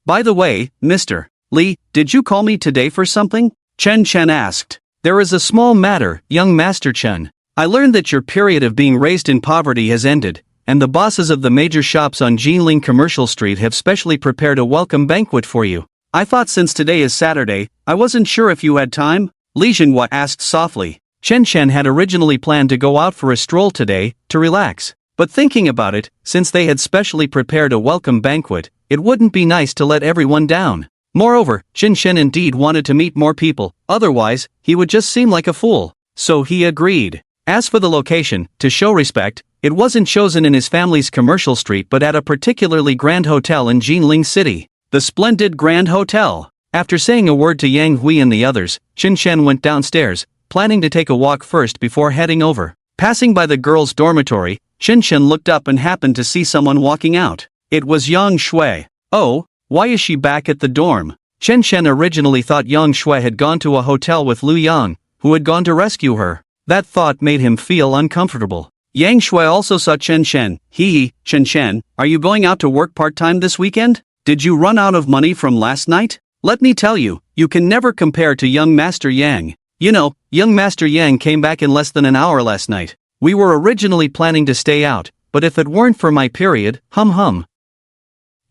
"By the way, Mr. Li, did you call me today for something?" Chen Chen asked. "There is a small matter, young Master Chen. I learned that your period of being raised in poverty has ended, and the bosses of the major shops on Jinling Commercial Street have specially prepared a welcome banquet for you. I thought since today is Saturday, I wasn't sure if you had time?" Li Jinghua asked softly. Chen Chen had originally planned to go out for a stroll today, to relax. But thinking about it, since they had specially prepared a welcome banquet, it wouldn't be nice to let everyone down. Moreover, Chen Chen indeed wanted to meet more people, otherwise, he would just seem like a fool. So he agreed. As for the location, to show respect, it wasn't chosen in his family's commercial street but at a particularly grand hotel in Jinling City. The splendid Grand Hotel. After saying a word to Yang Hui and the others, Chen Chen went downstairs, planning to take a walk first before heading over. Passing by the girls' dormitory, Chen Chen looked up and happened to see someone walking out. It was Yang Shui. "Oh, why is she back at the dorm?" Chen Chen originally thought Yang Shui had gone to a hotel with Liu Yang, who had gone to rescue her. That thought made him feel uncomfortable. Yang Shui also saw Chen Chen. Chen Chen, are you going out to work part-time this weekend? Did you run out of money from last night? Let me tell you, you can never compare to young Master Yang. You know, young Master Yang came back in less than an hour last night. We were originally planning to stay out, but if it weren't for my period,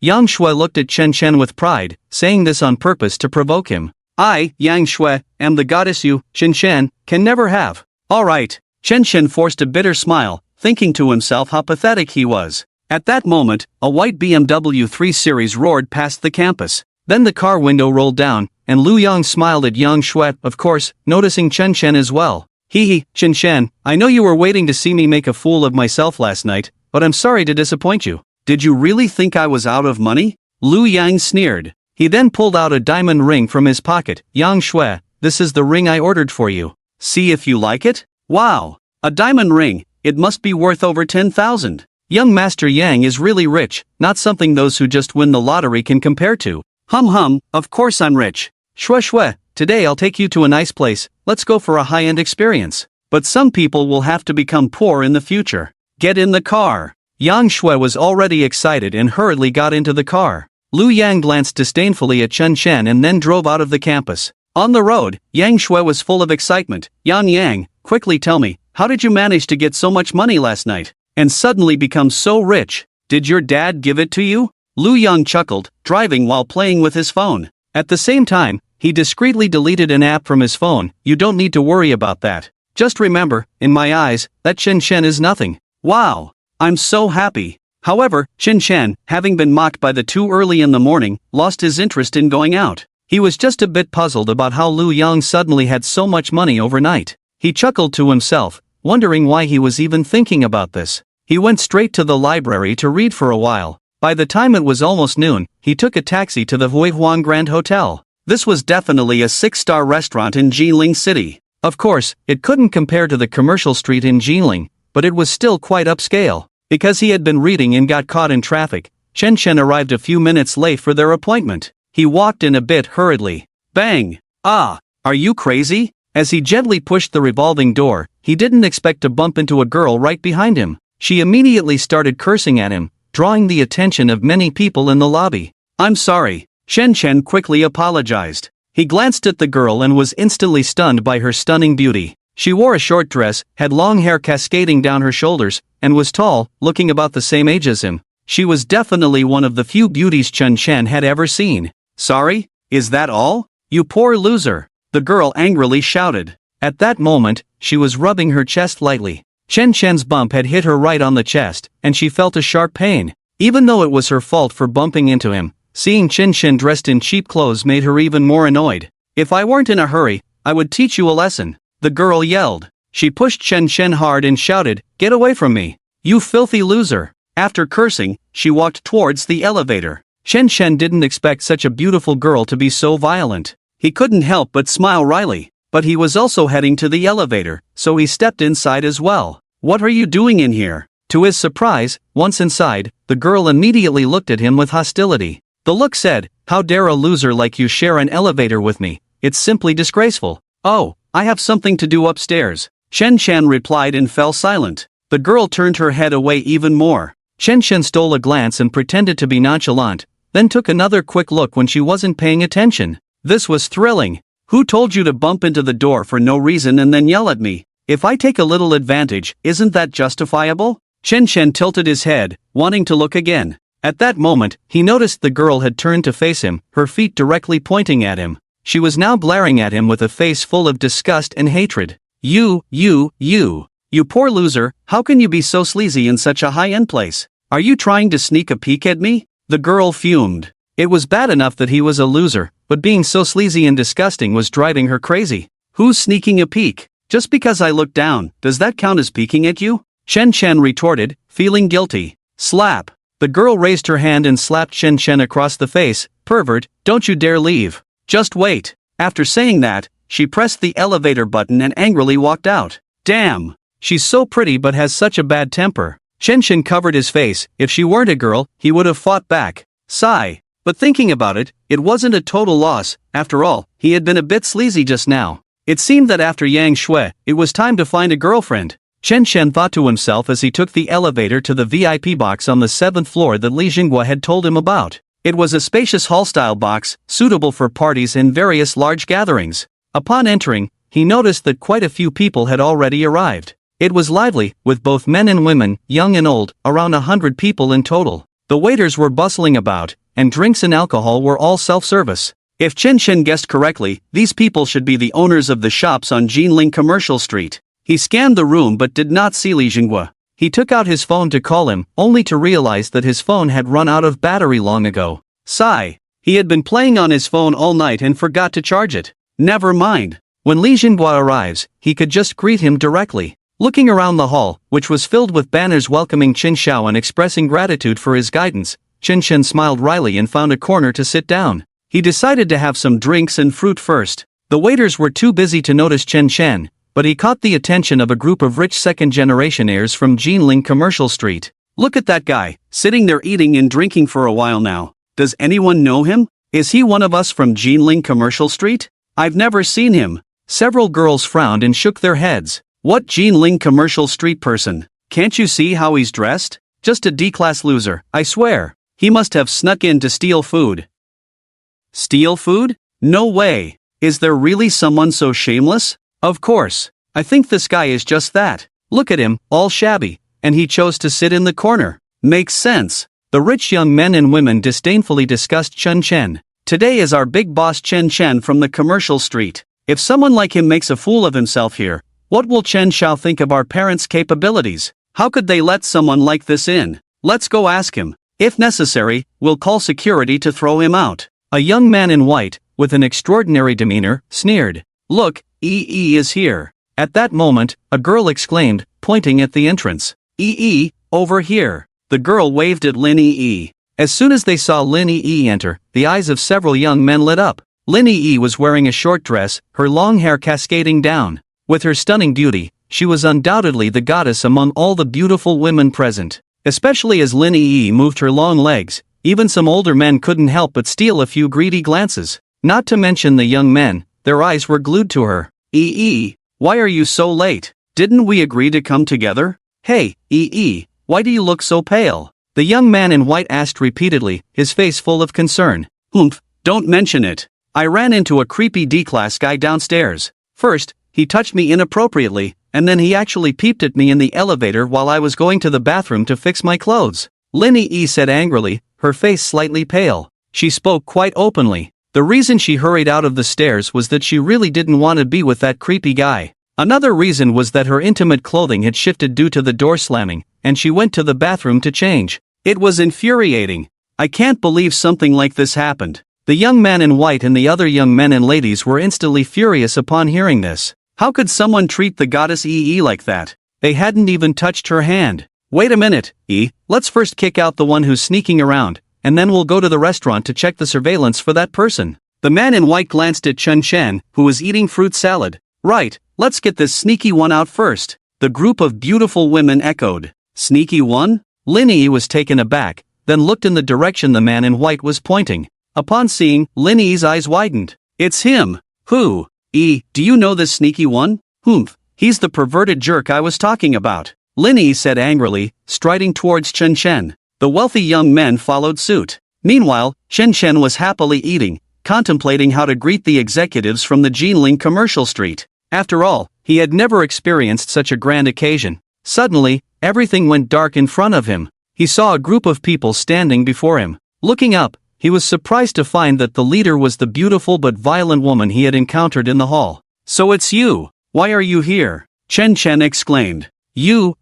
Yang Shui looked at Chen Chen with pride, saying this on purpose to provoke him. I, Yang Shui, am the goddess you, Chen Chen, can never have. Alright. Chen Chen forced a bitter smile, thinking to himself how pathetic he was. At that moment, a white BMW 3 Series roared past the campus. Then the car window rolled down, and Lu Yang smiled at Yang Shui, of course, noticing Chen Chen as well. Hee, Chen Chen, I know you were waiting to see me make a fool of myself last night, but I'm sorry to disappoint you. Did you really think I was out of money? Lu Yang sneered. He then pulled out a diamond ring from his pocket. Yang Shui, this is the ring I ordered for you. See if you like it? Wow! A diamond ring, it must be worth over 10,000. Young Master Yang is really rich, not something those who just win the lottery can compare to. Of course I'm rich. Shui, today I'll take you to a nice place, let's go for a high-end experience. But some people will have to become poor in the future. Get in the car. Yang Shui was already excited and hurriedly got into the car. Lu Yang glanced disdainfully at Chen Chen and then drove out of the campus. On the road, Yang Shui was full of excitement. Yang, quickly tell me, how did you manage to get so much money last night? And suddenly become so rich? Did your dad give it to you? Lu Yang chuckled, driving while playing with his phone. At the same time, he discreetly deleted an app from his phone. You don't need to worry about that. Just remember, in my eyes, that Chen Chen is nothing. Wow! I'm so happy. However, Chen Chen, having been mocked by the two early in the morning, lost his interest in going out. He was just a bit puzzled about how Lu Yang suddenly had so much money overnight. He chuckled to himself, wondering why he was even thinking about this. He went straight to the library to read for a while. By the time it was almost noon, he took a taxi to the Huihuan Grand Hotel. This was definitely a 6-star restaurant in Jilin City. Of course, it couldn't compare to the commercial street in Jilin, but it was still quite upscale. Because he had been reading and got caught in traffic, Chen Chen arrived a few minutes late for their appointment. He walked in a bit hurriedly. Bang! Ah! Are you crazy? As he gently pushed the revolving door, he didn't expect to bump into a girl right behind him. She immediately started cursing at him, drawing the attention of many people in the lobby. I'm sorry. Chen Chen quickly apologized. He glanced at the girl and was instantly stunned by her stunning beauty. She wore a short dress, had long hair cascading down her shoulders, and was tall, looking about the same age as him. She was definitely one of the few beauties Chen Chen had ever seen. Sorry? Is that all? You poor loser! The girl angrily shouted. At that moment, she was rubbing her chest lightly. Chen Chen's bump had hit her right on the chest, and she felt a sharp pain. Even though it was her fault for bumping into him, seeing Chen Chen dressed in cheap clothes made her even more annoyed. If I weren't in a hurry, I would teach you a lesson, the girl yelled. She pushed Chen Chen hard and shouted, Get away from me! You filthy loser! After cursing, she walked towards the elevator. Chen Chen didn't expect such a beautiful girl to be so violent. He couldn't help but smile wryly, but he was also heading to the elevator, so he stepped inside as well. What are you doing in here? To his surprise, once inside, the girl immediately looked at him with hostility. The look said, How dare a loser like you share an elevator with me? It's simply disgraceful. Oh, I have something to do upstairs. Chen Chen replied and fell silent. The girl turned her head away even more. Chen Chen stole a glance and pretended to be nonchalant, then took another quick look when she wasn't paying attention. This was thrilling. Who told you to bump into the door for no reason and then yell at me? If I take a little advantage, isn't that justifiable? Chen Chen tilted his head, wanting to look again. At that moment, he noticed the girl had turned to face him, her feet directly pointing at him. She was now glaring at him with a face full of disgust and hatred. You poor loser, how can you be so sleazy in such a high-end place? Are you trying to sneak a peek at me? The girl fumed. It was bad enough that he was a loser, but being so sleazy and disgusting was driving her crazy. Who's sneaking a peek? Just because I look down, does that count as peeking at you? Chen Chen retorted, feeling guilty. Slap. The girl raised her hand and slapped Chen Chen across the face. Pervert, don't you dare leave. Just wait. After saying that, she pressed the elevator button and angrily walked out. Damn. She's so pretty but has such a bad temper. Chen Chen covered his face. If she weren't a girl, he would have fought back. Sigh. But thinking about it, it wasn't a total loss. After all, he had been a bit sleazy just now. It seemed that after Yang Shui, it was time to find a girlfriend. Chen Chen thought to himself as he took the elevator to the VIP box on the 7th floor that Li Jinghua had told him about. It was a spacious hall-style box, suitable for parties and various large gatherings. Upon entering, he noticed that quite a few people had already arrived. It was lively, with both men and women, young and old, around 100 people in total. The waiters were bustling about, and drinks and alcohol were all self-service. If Chen Chen guessed correctly, these people should be the owners of the shops on Jinling Commercial Street. He scanned the room but did not see Li Jinghua. He took out his phone to call him, only to realize that his phone had run out of battery long ago. Sigh. He had been playing on his phone all night and forgot to charge it. Never mind. When Li Jinghua arrives, he could just greet him directly. Looking around the hall, which was filled with banners welcoming Qin Shao and expressing gratitude for his guidance, Chen Chen smiled wryly and found a corner to sit down. He decided to have some drinks and fruit first. The waiters were too busy to notice Chen Chen, but he caught the attention of a group of rich second-generation heirs from Jinling Commercial Street. Look at that guy, sitting there eating and drinking for a while now. Does anyone know him? Is he one of us from Jinling Commercial Street? I've never seen him. Several girls frowned and shook their heads. What Jinling Commercial Street person? Can't you see how he's dressed? Just a D-class loser, I swear. He must have snuck in to steal food. Steal food? No way. Is there really someone so shameless? Of course. I think this guy is just that. Look at him, all shabby, and he chose to sit in the corner. Makes sense. The rich young men and women disdainfully discussed Chen Chen. Today is our big boss Chen Chen from the commercial street. If someone like him makes a fool of himself here, what will Chen Shao think of our parents' capabilities? How could they let someone like this in? Let's go ask him. If necessary, we'll call security to throw him out. A young man in white, with an extraordinary demeanor, sneered. Look, EE is here. At that moment, a girl exclaimed, pointing at the entrance. EE, over here. The girl waved at Lin EE. As soon as they saw Lin EE enter, the eyes of several young men lit up. Lin EE was wearing a short dress, her long hair cascading down. With her stunning beauty, she was undoubtedly the goddess among all the beautiful women present. Especially as Lin EE moved her long legs, even some older men couldn't help but steal a few greedy glances. Not to mention the young men, their eyes were glued to her. EE, why are you so late? Didn't we agree to come together? Hey, EE, why do you look so pale? The young man in white asked repeatedly, his face full of concern. Humph, don't mention it. I ran into a creepy D-class guy downstairs. First, he touched me inappropriately, and then he actually peeped at me in the elevator while I was going to the bathroom to fix my clothes. Lin EE said angrily, her face slightly pale. She spoke quite openly. The reason she hurried out of the stairs was that she really didn't want to be with that creepy guy. Another reason was that her intimate clothing had shifted due to the door slamming, and she went to the bathroom to change. It was infuriating. I can't believe something like this happened. The young man in white and the other young men and ladies were instantly furious upon hearing this. How could someone treat the goddess EE like that? They hadn't even touched her hand. Wait a minute, E, let's first kick out the one who's sneaking around, and then we'll go to the restaurant to check the surveillance for that person. The man in white glanced at Chen Chen, who was eating fruit salad. Right, let's get this sneaky one out first. The group of beautiful women echoed. Sneaky one? Lin Yi was taken aback, then looked in the direction the man in white was pointing. Upon seeing, Lin Yi's eyes widened. It's him. Who? E, do you know this sneaky one? Humph, he's the perverted jerk I was talking about. Lin Yi said angrily, striding towards Chen Chen. The wealthy young men followed suit. Meanwhile, Chen Chen was happily eating, contemplating how to greet the executives from the Jinling Commercial Street. After all, he had never experienced such a grand occasion. Suddenly, everything went dark in front of him. He saw a group of people standing before him. Looking up, he was surprised to find that the leader was the beautiful but violent woman he had encountered in the hall. So it's you. Why are you here? Chen Chen exclaimed. You.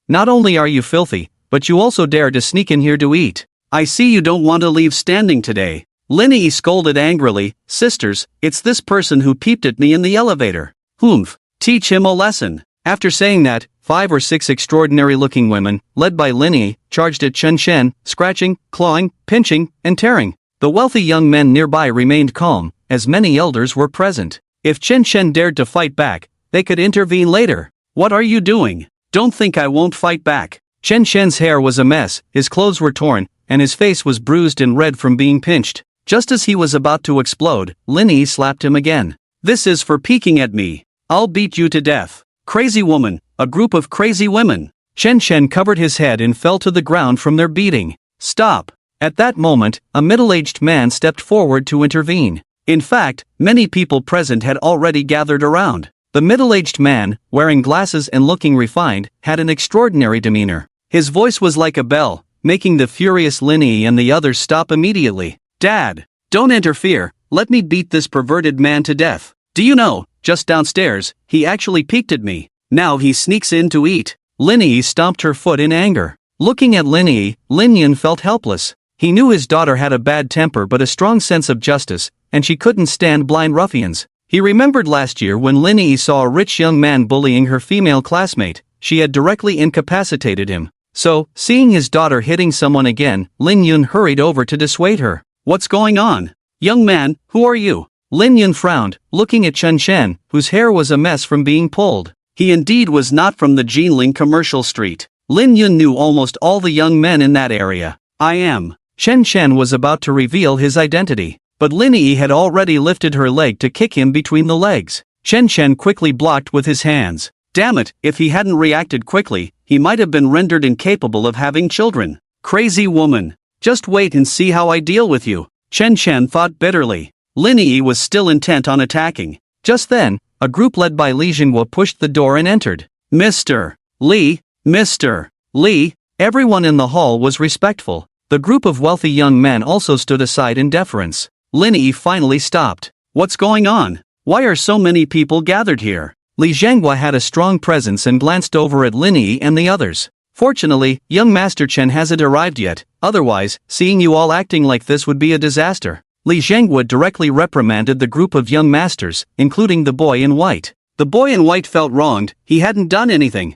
Not only are you filthy, but you also dare to sneak in here to eat. I see you don't want to leave standing today. Lin Yi scolded angrily. Sisters, it's this person who peeped at me in the elevator. Humph, teach him a lesson. After saying that, 5 or 6 extraordinary-looking women, led by Lin Yi, charged at Chen Chen, scratching, clawing, pinching, and tearing. The wealthy young men nearby remained calm, as many elders were present. If Chen Chen dared to fight back, they could intervene later. What are you doing? Don't think I won't fight back. Chen Chen's hair was a mess, his clothes were torn, and his face was bruised and red from being pinched. Just as he was about to explode, Lin Yi slapped him again. This is for peeking at me. I'll beat you to death. Crazy woman, a group of crazy women. Chen Chen covered his head and fell to the ground from their beating. Stop. At that moment, a middle-aged man stepped forward to intervene. In fact, many people present had already gathered around. The middle-aged man, wearing glasses and looking refined, had an extraordinary demeanor. His voice was like a bell, making the furious Lin Yi and the others stop immediately. "Dad! Don't interfere, let me beat this perverted man to death. Do you know, just downstairs, he actually peeked at me. Now he sneaks in to eat." Lin Yi stomped her foot in anger. Looking at Lin Yi, Lin Yun felt helpless. He knew his daughter had a bad temper but a strong sense of justice, and she couldn't stand blind ruffians. He remembered last year when Lin Yi saw a rich young man bullying her female classmate, she had directly incapacitated him. So, seeing his daughter hitting someone again, Lin Yun hurried over to dissuade her. "What's going on? Young man, who are you?" Lin Yun frowned, looking at Chen Chen, whose hair was a mess from being pulled. He indeed was not from the Jinling commercial street. Lin Yun knew almost all the young men in that area. "I am." Chen Chen was about to reveal his identity, but Lin Yi had already lifted her leg to kick him between the legs. Chen Chen quickly blocked with his hands. Damn it, if he hadn't reacted quickly, he might have been rendered incapable of having children. Crazy woman. Just wait and see how I deal with you. Chen Chen thought bitterly. Lin Yi was still intent on attacking. Just then, a group led by Li Jinghua pushed the door and entered. Mr. Li, Mr. Li, everyone in the hall was respectful. The group of wealthy young men also stood aside in deference. Lin Yi finally stopped. What's going on? Why are so many people gathered here? Li Jinghua had a strong presence and glanced over at Lin Yi and the others. Fortunately, young Master Chen hasn't arrived yet, otherwise, seeing you all acting like this would be a disaster. Li Jinghua directly reprimanded the group of young masters, including the boy in white. The boy in white felt wronged, he hadn't done anything.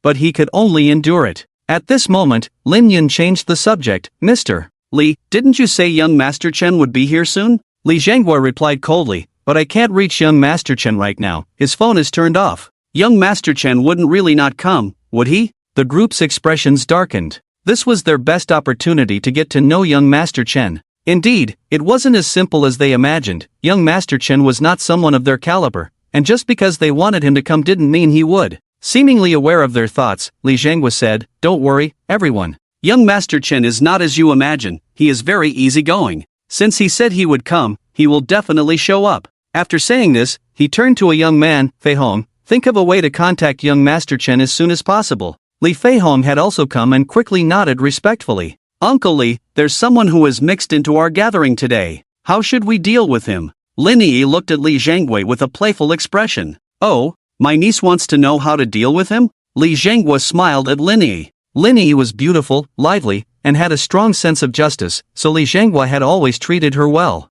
But he could only endure it. At this moment, Lin Yun changed the subject. Mr. Li, didn't you say young Master Chen would be here soon? Li Jinghua replied coldly, but I can't reach young Master Chen right now, his phone is turned off. Young Master Chen wouldn't really not come, would he? The group's expressions darkened. This was their best opportunity to get to know young Master Chen. Indeed, it wasn't as simple as they imagined. Young Master Chen was not someone of their caliber, and just because they wanted him to come didn't mean he would. Seemingly aware of their thoughts, Li Jinghua said, "Don't worry, everyone. Young Master Chen is not as you imagine, he is very easygoing. Since he said he would come, he will definitely show up." After saying this, he turned to a young man, Fei Hong, "Think of a way to contact young Master Chen as soon as possible." Li Fei Hong had also come and quickly nodded respectfully. "Uncle Li, there's someone who is mixed into our gathering today. How should we deal with him?" Lin Yi looked at Li Jinghua with a playful expression. "Oh, my niece wants to know how to deal with him?" Li Jinghua smiled at Lin Yi. Lin Yi was beautiful, lively, and had a strong sense of justice, so Li Jinghua had always treated her well.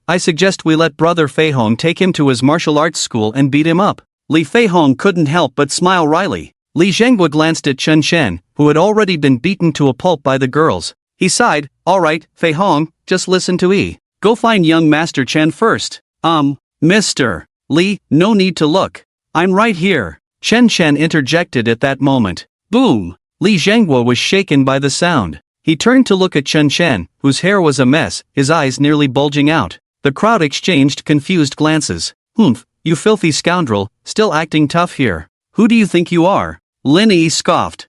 I suggest we let brother Fei Hong take him to his martial arts school and beat him up." Li Fei Hong couldn't help but smile wryly. Li Jinghua glanced at Chen Chen, who had already been beaten to a pulp by the girls. He sighed, "Alright, Fei Hong, just listen to E. Go find young Master Chen first." Mr. Li, no need to look. I'm right here." Chen Chen interjected at that moment. Boom! Li Jinghua was shaken by the sound. He turned to look at Chen Chen, whose hair was a mess, his eyes nearly bulging out. The crowd exchanged confused glances. You filthy scoundrel, still acting tough here. Who do you think you are?" Lin Yi scoffed.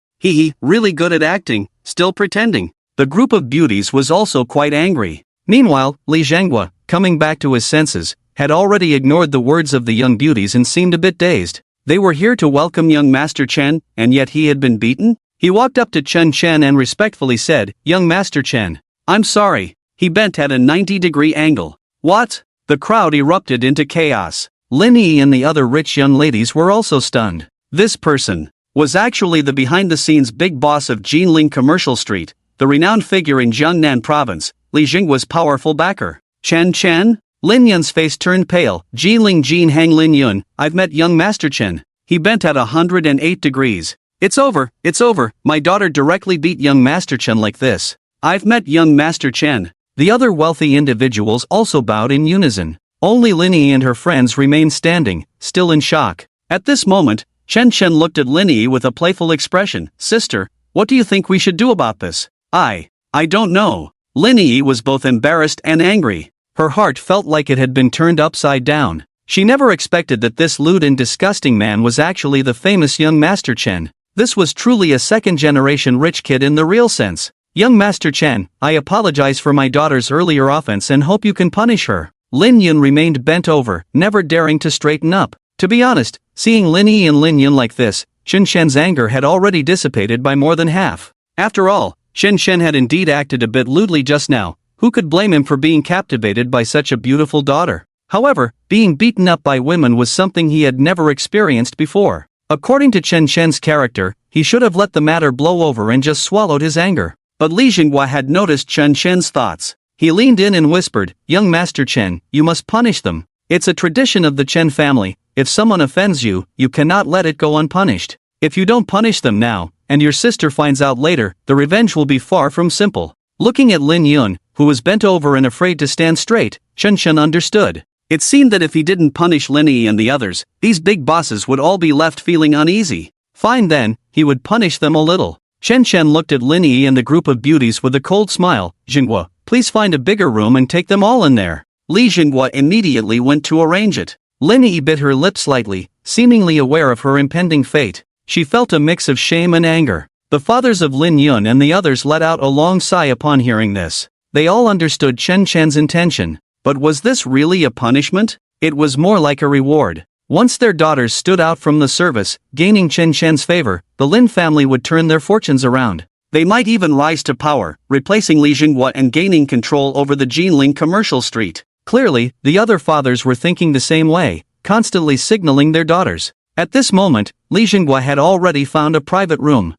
Really good at acting, still pretending." The group of beauties was also quite angry. Meanwhile, Li Jinghua, coming back to his senses, had already ignored the words of the young beauties and seemed a bit dazed. They were here to welcome young Master Chen, and yet he had been beaten? He walked up to Chen Chen and respectfully said, "Young Master Chen, I'm sorry." He bent at a 90-degree angle. What? The crowd erupted into chaos. Lin Yi and the other rich young ladies were also stunned. This person was actually the behind-the-scenes big boss of Jinling Commercial Street, the renowned figure in Jiangnan Province, Li Jinghua's powerful backer. Chen Chen? Lin Yun's face turned pale. Jinling Jin Hang Lin Yun, I've met young Master Chen. He bent at 108 degrees. It's over, my daughter directly beat young Master Chen like this. I've met young Master Chen. The other wealthy individuals also bowed in unison. Only Lin Yi and her friends remained standing, still in shock. At this moment, Chen Chen looked at Lin Yi with a playful expression. "Sister, what do you think we should do about this?" I don't know." Lin Yi was both embarrassed and angry. Her heart felt like it had been turned upside down. She never expected that this lewd and disgusting man was actually the famous young Master Chen. This was truly a second-generation rich kid in the real sense. "Young Master Chen, I apologize for my daughter's earlier offense and hope you can punish her." Lin Yun remained bent over, never daring to straighten up. To be honest, seeing Lin Yi and Lin Yun like this, Chen Shen's anger had already dissipated by more than half. After all, Shen Shen had indeed acted a bit lewdly just now. Who could blame him for being captivated by such a beautiful daughter? However, being beaten up by women was something he had never experienced before. According to Chen Shen's character, he should have let the matter blow over and just swallowed his anger. But Li Jinghua had noticed Chen Shen's thoughts. He leaned in and whispered, "Young Master Chen, you must punish them. It's a tradition of the Chen family. If someone offends you, you cannot let it go unpunished. If you don't punish them now, and your sister finds out later, the revenge will be far from simple." Looking at Lin Yun, who was bent over and afraid to stand straight, Chen Shen understood. It seemed that if he didn't punish Lin Yi and the others, these big bosses would all be left feeling uneasy. Fine then, he would punish them a little. Chen Shen looked at Lin Yi and the group of beauties with a cold smile. "Jinghua, please find a bigger room and take them all in there." Li Jinghua immediately went to arrange it. Lin Yi bit her lip slightly, seemingly aware of her impending fate. She felt a mix of shame and anger. The fathers of Lin Yun and the others let out a long sigh upon hearing this. They all understood Chen Shen's intention. But was this really a punishment? It was more like a reward. Once their daughters stood out from the service, gaining Chen Shen's favor, the Lin family would turn their fortunes around. They might even rise to power, replacing Li Jinghua and gaining control over the Jinling commercial street. Clearly, the other fathers were thinking the same way, constantly signaling their daughters. At this moment, Li Jinghua had already found a private room.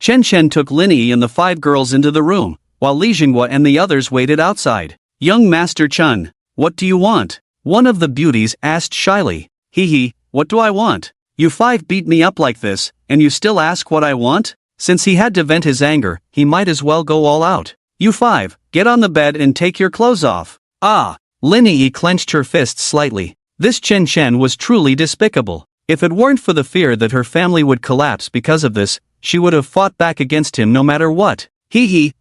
Chen Shen took Lin Yi and the 5 girls into the room, while Li Jinghua and the others waited outside. "Young Master Chen, what do you want?" one of the beauties asked shyly. "Hee, what do I want? You 5 beat me up like this, and you still ask what I want?" Since he had to vent his anger, he might as well go all out. "You 5, get on the bed and take your clothes off." "Ah!" Lin Yi clenched her fists slightly. This Chen Shen was truly despicable. If it weren't for the fear that her family would collapse because of this, she would have fought back against him no matter what.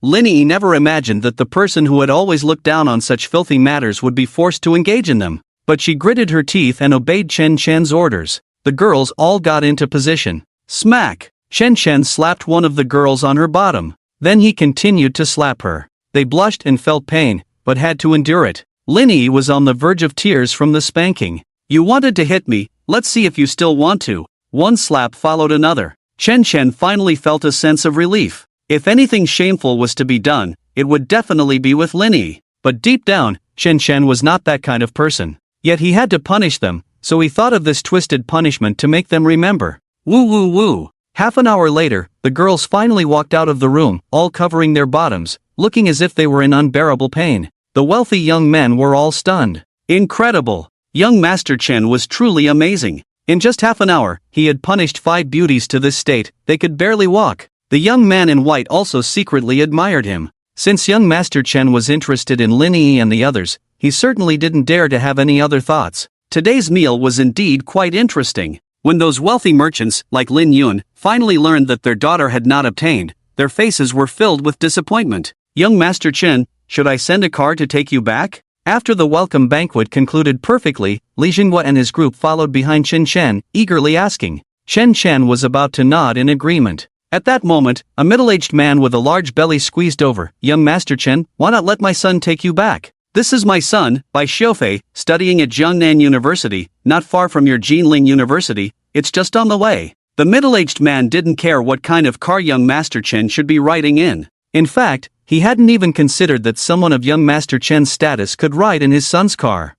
Lin Yi never imagined that the person who had always looked down on such filthy matters would be forced to engage in them. But she gritted her teeth and obeyed Chen Shen's orders. The girls all got into position. Smack! Chen Shen slapped one of the girls on her bottom. Then he continued to slap her. They blushed and felt pain, but had to endure it. Lin Yi was on the verge of tears from the spanking. "You wanted to hit me, let's see if you still want to." One slap followed another. Chen Shen finally felt a sense of relief. If anything shameful was to be done, it would definitely be with Lin Yi. But deep down, Chen Shen was not that kind of person. Yet he had to punish them, so he thought of this twisted punishment to make them remember. Woo woo woo. Half an hour later, the girls finally walked out of the room, all covering their bottoms, looking as if they were in unbearable pain. The wealthy young men were all stunned. Incredible! Young Master Chen was truly amazing. In just half an hour, he had punished 5 beauties to this state, they could barely walk. The young man in white also secretly admired him. Since young Master Chen was interested in Lin Yi and the others, he certainly didn't dare to have any other thoughts. Today's meal was indeed quite interesting. When those wealthy merchants, like Lin Yun, finally learned that their daughter had not obtained, their faces were filled with disappointment. "Young Master Chen, should I send a car to take you back?" After the welcome banquet concluded perfectly, Li Jinghua and his group followed behind Chen Shen, eagerly asking. Chen Shen was about to nod in agreement. At that moment, a middle-aged man with a large belly squeezed over. "Young Master Chen, why not let my son take you back? This is my son, Bai Xiufei, studying at Jiangnan University, not far from your Jinling University, it's just on the way." The middle-aged man didn't care what kind of car young Master Chen should be riding in. In fact, he hadn't even considered that someone of young Master Chen's status could ride in his son's car.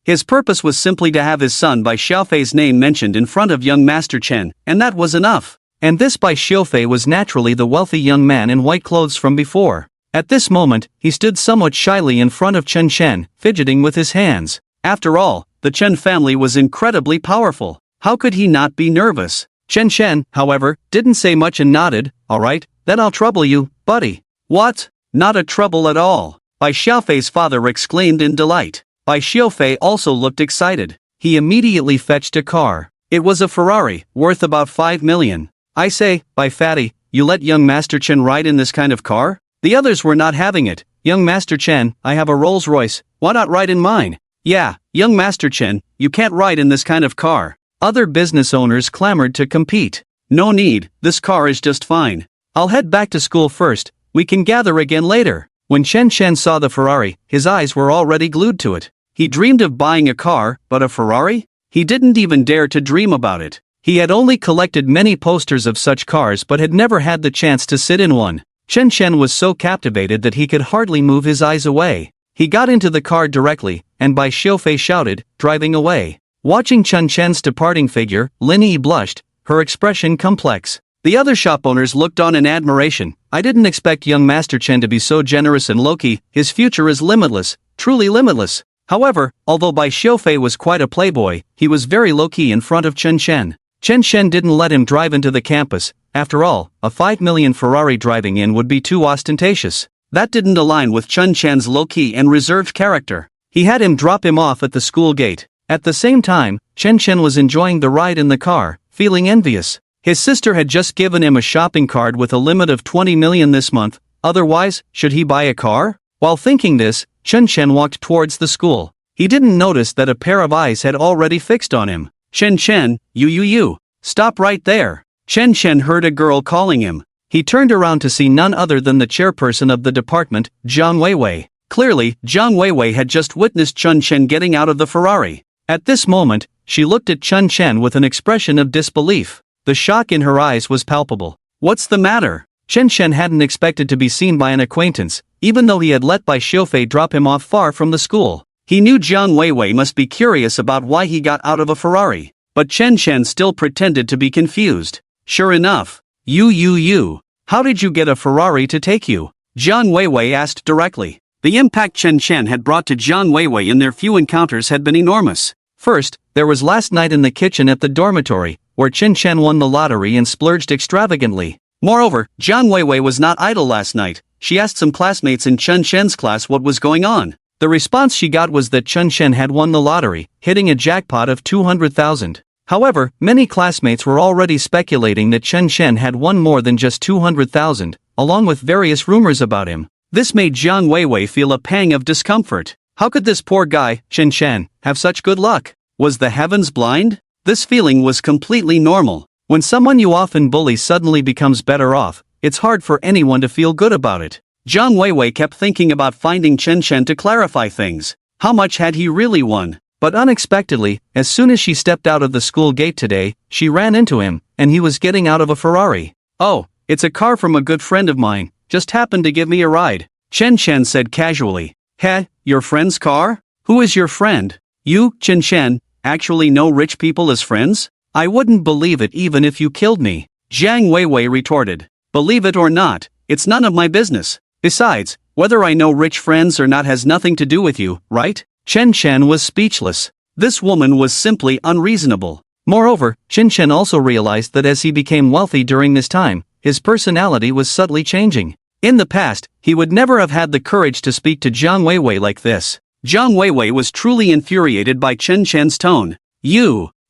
His purpose was simply to have his son Bai Xiufei's name mentioned in front of young Master Chen, and that was enough. And this Bai Xiufei was naturally the wealthy young man in white clothes from before. At this moment, he stood somewhat shyly in front of Chen Shen, fidgeting with his hands. After all, the Chen family was incredibly powerful. How could he not be nervous? Chen Shen, however, didn't say much and nodded. "All right, then I'll trouble you, buddy." "What? Not a trouble at all," Bai Xiufei's father exclaimed in delight. Bai Xiufei also looked excited. He immediately fetched a car. It was a Ferrari, worth about 5 million. "I say, Bai Fatty, you let young Master Chen ride in this kind of car?" The others were not having it. "Young Master Chen, I have a Rolls Royce, why not ride in mine?" "Yeah, young Master Chen, you can't ride in this kind of car." Other business owners clamored to compete. "No need, this car is just fine. I'll head back to school first, we can gather again later." When Chen Shen saw the Ferrari, his eyes were already glued to it. He dreamed of buying a car, but a Ferrari? He didn't even dare to dream about it. He had only collected many posters of such cars but had never had the chance to sit in one. Chen Chen was so captivated that he could hardly move his eyes away. He got into the car directly, and by Xiaofei shouted, driving away. Watching Chen Chen's departing figure, Lin Yi blushed, her expression complex. The other shop owners looked on in admiration. I didn't expect young Master Chen to be so generous and low-key. His future is limitless, truly limitless. However, although Bai Xiaofei was quite a playboy, he was very low-key in front of Chen Chen. Chen Chen didn't let him drive into the campus. After all, a 5 million Ferrari driving in would be too ostentatious. That didn't align with Chen Chen's low-key and reserved character. He had him drop him off at the school gate. At the same time, Chen Chen was enjoying the ride in the car, feeling envious. His sister had just given him a shopping card with a limit of 20 million this month. Otherwise, should he buy a car? While thinking this, Chen Chen walked towards the school. He didn't notice that a pair of eyes had already fixed on him. Chen Chen, you. Stop right there. Chen Chen heard a girl calling him. He turned around to see none other than the chairperson of the department, Jiang Weiwei. Clearly, Jiang Weiwei had just witnessed Chen Chen getting out of the Ferrari. At this moment, she looked at Chen Chen with an expression of disbelief. The shock in her eyes was palpable. What's the matter? Chen Chen hadn't expected to be seen by an acquaintance, even though he had let Bai Xiaofei drop him off far from the school. He knew Jiang Weiwei must be curious about why he got out of a Ferrari. But Chen Chen still pretended to be confused. Sure enough. You. How did you get a Ferrari to take you? Jiang Weiwei asked directly. The impact Chen Chen had brought to Jiang Weiwei in their few encounters had been enormous. First, there was last night in the kitchen at the dormitory, where Chen Chen won the lottery and splurged extravagantly. Moreover, Jiang Weiwei was not idle last night. She asked some classmates in Chen Chen's class what was going on. The response she got was that Chen Chen had won the lottery, hitting a jackpot of 200,000. However, many classmates were already speculating that Chen Chen had won more than just 200,000, along with various rumors about him. This made Jiang Weiwei feel a pang of discomfort. How could this poor guy, Chen Chen, have such good luck? Was the heavens blind? This feeling was completely normal. When someone you often bully suddenly becomes better off, it's hard for anyone to feel good about it. Jiang Weiwei kept thinking about finding Chen Chen to clarify things. How much had he really won? But unexpectedly, as soon as she stepped out of the school gate today, she ran into him, and he was getting out of a Ferrari. Oh, it's a car from a good friend of mine, just happened to give me a ride, Chen Chen said casually. Heh, your friend's car? Who is your friend? You, Chen Chen, actually know rich people as friends? I wouldn't believe it even if you killed me, Jiang Weiwei retorted. Believe it or not, it's none of my business. Besides, whether I know rich friends or not has nothing to do with you, right? Chen Chen was speechless. This woman was simply unreasonable. Moreover, Chen Chen also realized that as he became wealthy during this time, his personality was subtly changing. In the past, he would never have had the courage to speak to Jiang Weiwei like this. Jiang Weiwei was truly infuriated by Chen Chen's tone.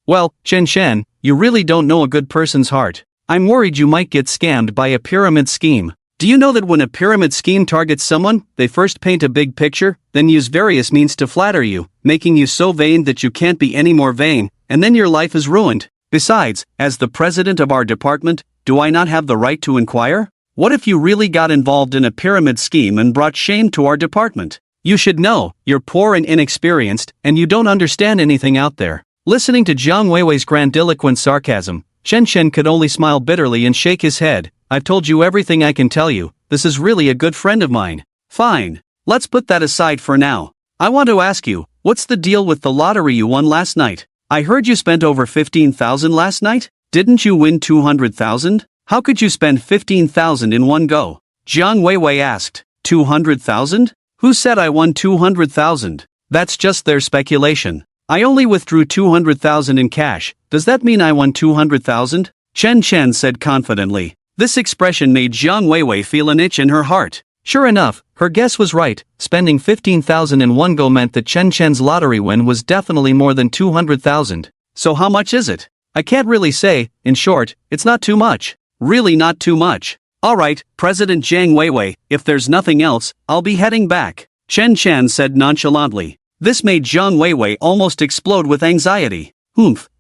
Well, Chen Chen, you really don't know a good person's heart. I'm worried you might get scammed by a pyramid scheme. Do you know that when a pyramid scheme targets someone, they first paint a big picture, then use various means to flatter you, making you so vain that you can't be any more vain, and then your life is ruined. Besides, as the president of our department, do I not have the right to inquire? What if you really got involved in a pyramid scheme and brought shame to our department? You should know, you're poor and inexperienced, and you don't understand anything out there. Listening to Jiang Weiwei's grandiloquent sarcasm, Chen Chen could only smile bitterly and shake his head. I've told you everything I can tell you, this is really a good friend of mine. Fine. Let's put that aside for now. I want to ask you, what's the deal with the lottery you won last night? I heard you spent over 15,000 last night? Didn't you win 200,000? How could you spend 15,000 in one go? Jiang Weiwei asked. 200,000? Who said I won 200,000? That's just their speculation. I only withdrew 200,000 in cash. Does that mean I won 200,000? Chen Chen said confidently. This expression made Jiang Weiwei feel an itch in her heart. Sure enough, her guess was right. Spending 15,000 in one go meant that Chen Chen's lottery win was definitely more than 200,000. So how much is it? I can't really say. In short, it's not too much. Really not too much. Alright, President Jiang Weiwei, if there's nothing else, I'll be heading back, Chen Chen said nonchalantly. This made Jiang Weiwei almost explode with anxiety.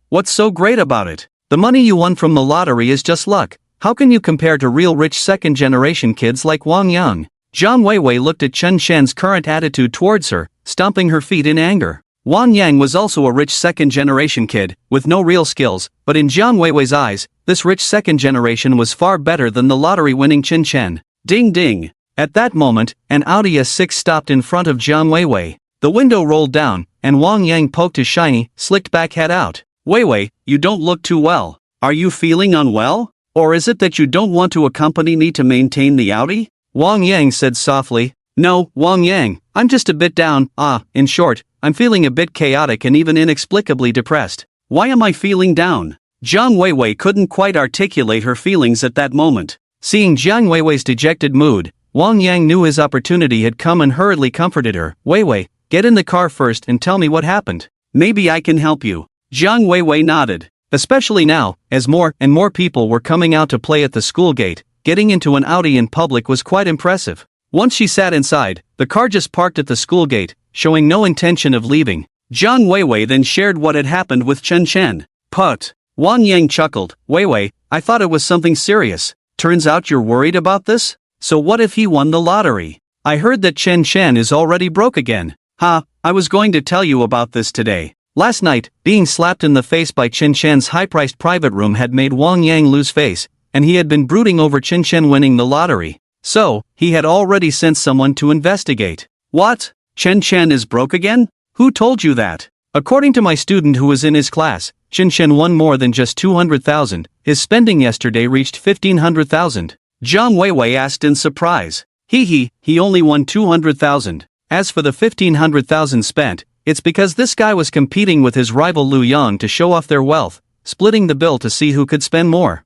What's so great about it? The money you won from the lottery is just luck. How can you compare to real rich second-generation kids like Wang Yang? Jiang Weiwei looked at Chen Chen's current attitude towards her, stomping her feet in anger. Wang Yang was also a rich second-generation kid, with no real skills, but in Jiang Weiwei's eyes, this rich second generation was far better than the lottery-winning Qin Chen. Ding ding! At that moment, an Audi S6 stopped in front of Jiang Weiwei. The window rolled down, and Wang Yang poked his shiny, slicked-back head out. Weiwei, you don't look too well. Are you feeling unwell? Or is it that you don't want to accompany me to maintain the Audi? Wang Yang said softly. No, Wang Yang, I'm just a bit down. In short, I'm feeling a bit chaotic and even inexplicably depressed. Why am I feeling down? Jiang Weiwei couldn't quite articulate her feelings at that moment. Seeing Jiang Weiwei's dejected mood, Wang Yang knew his opportunity had come and hurriedly comforted her. Weiwei, get in the car first and tell me what happened. Maybe I can help you. Jiang Weiwei nodded. Especially now, as more and more people were coming out to play at the school gate, getting into an Audi in public was quite impressive. Once she sat inside, the car just parked at the school gate, showing no intention of leaving. Jiang Weiwei then shared what had happened with Chen Chen. Put. Wang Yang chuckled. Weiwei, I thought it was something serious. Turns out you're worried about this? So what if he won the lottery? I heard that Chen Chen is already broke again. I was going to tell you about this today. Last night, being slapped in the face by Chen Chen's high-priced private room had made Wang Yang lose face, and he had been brooding over Chen Chen winning the lottery. So, he had already sent someone to investigate. What? Chen Chen is broke again? Who told you that? According to my student who was in his class, Chen Chen won more than just 200,000. His spending yesterday reached 1,500,000. Jiang Weiwei asked in surprise. He only won 200,000. As for the 1,500,000 spent, it's because this guy was competing with his rival Lu Yang to show off their wealth, splitting the bill to see who could spend more.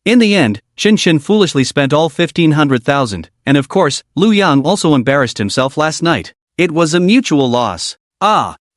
In the end, Chen Chen foolishly spent all 1,500,000, and of course, Lu Yang also embarrassed himself last night. It was a mutual loss.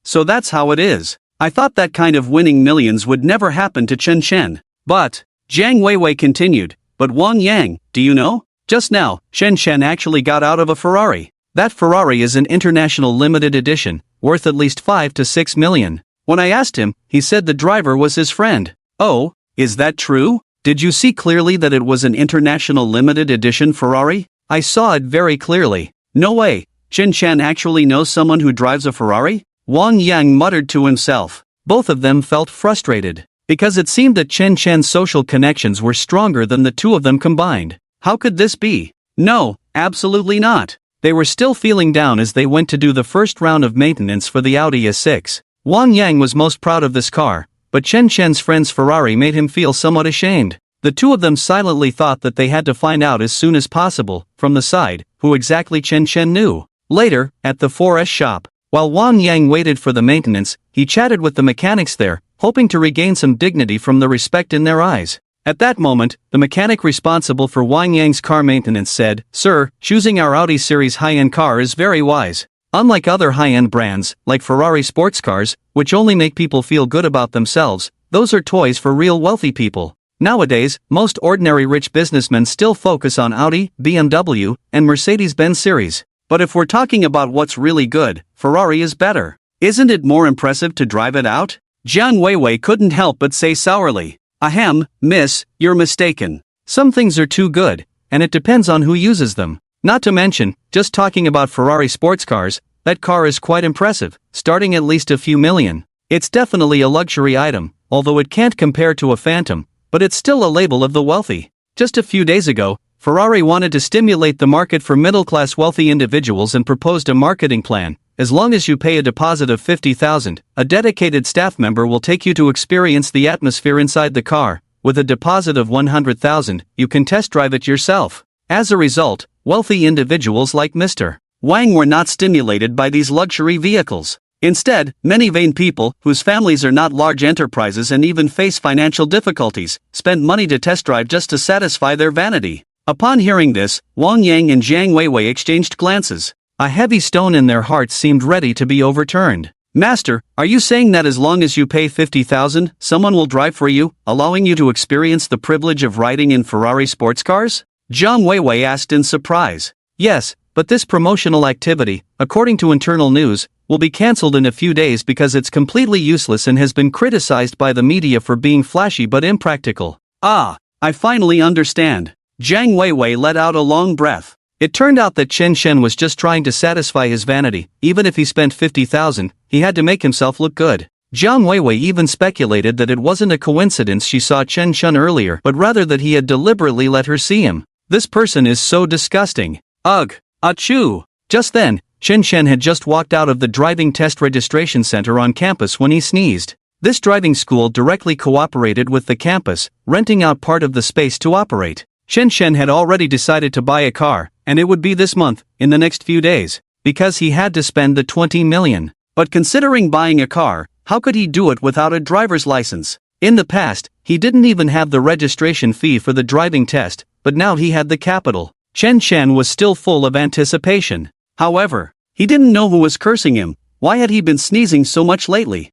So that's how it is. I thought that kind of winning millions would never happen to Chen Chen. But, Jiang Weiwei continued, but Wang Yang, do you know? Just now, Chen Chen actually got out of a Ferrari. That Ferrari is an international limited edition, worth at least 5 to 6 million. When I asked him, he said the driver was his friend. Oh, is that true? Did you see clearly that it was an international limited edition Ferrari? I saw it very clearly. No way, Chen Chen actually knows someone who drives a Ferrari? Wang Yang muttered to himself. Both of them felt frustrated, because it seemed that Chen Chen's social connections were stronger than the two of them combined. How could this be? No, absolutely not. They were still feeling down as they went to do the first round of maintenance for the Audi S6. Wang Yang was most proud of this car, but Chen Chen's friend's Ferrari made him feel somewhat ashamed. The two of them silently thought that they had to find out as soon as possible, from the side, who exactly Chen Chen knew. Later, at the 4S shop, while Wang Yang waited for the maintenance, he chatted with the mechanics there, hoping to regain some dignity from the respect in their eyes. At that moment, the mechanic responsible for Wang Yang's car maintenance said, Sir, choosing our Audi series high-end car is very wise. Unlike other high-end brands, like Ferrari sports cars, which only make people feel good about themselves, those are toys for real wealthy people. Nowadays, most ordinary rich businessmen still focus on Audi, BMW, and Mercedes-Benz series. But if we're talking about what's really good, Ferrari is better. Isn't it more impressive to drive it out? Jiang Weiwei couldn't help but say sourly. Ahem, miss, you're mistaken. Some things are too good, and it depends on who uses them. Not to mention, just talking about Ferrari sports cars, that car is quite impressive, starting at least a few million. It's definitely a luxury item, although it can't compare to a Phantom, but it's still a label of the wealthy. Just a few days ago, Ferrari wanted to stimulate the market for middle-class wealthy individuals and proposed a marketing plan. As long as you pay a deposit of 50,000, a dedicated staff member will take you to experience the atmosphere inside the car. With a deposit of 100,000, you can test drive it yourself. As a result, wealthy individuals like Mr. Wang were not stimulated by these luxury vehicles. Instead, many vain people, whose families are not large enterprises and even face financial difficulties, spend money to test drive just to satisfy their vanity. Upon hearing this, Wang Yang and Jiang Weiwei exchanged glances. A heavy stone in their hearts seemed ready to be overturned. Master, are you saying that as long as you pay 50,000, someone will drive for you, allowing you to experience the privilege of riding in Ferrari sports cars? Jiang Weiwei asked in surprise. Yes, but this promotional activity, according to internal news, will be cancelled in a few days because it's completely useless and has been criticized by the media for being flashy but impractical. I finally understand. Jiang Weiwei let out a long breath. It turned out that Chen Shen was just trying to satisfy his vanity. Even if he spent 50,000, he had to make himself look good. Jiang Weiwei even speculated that it wasn't a coincidence she saw Chen Shen earlier, but rather that he had deliberately let her see him. This person is so disgusting. Ugh. Achoo. Just then, Chen Shen had just walked out of the driving test registration center on campus when he sneezed. This driving school directly cooperated with the campus, renting out part of the space to operate. Chen Shen had already decided to buy a car, and it would be this month, in the next few days, because he had to spend the 20 million. But considering buying a car, how could he do it without a driver's license? In the past, he didn't even have the registration fee for the driving test, but now he had the capital. Chen Shen was still full of anticipation. However, he didn't know who was cursing him. Why had he been sneezing so much lately?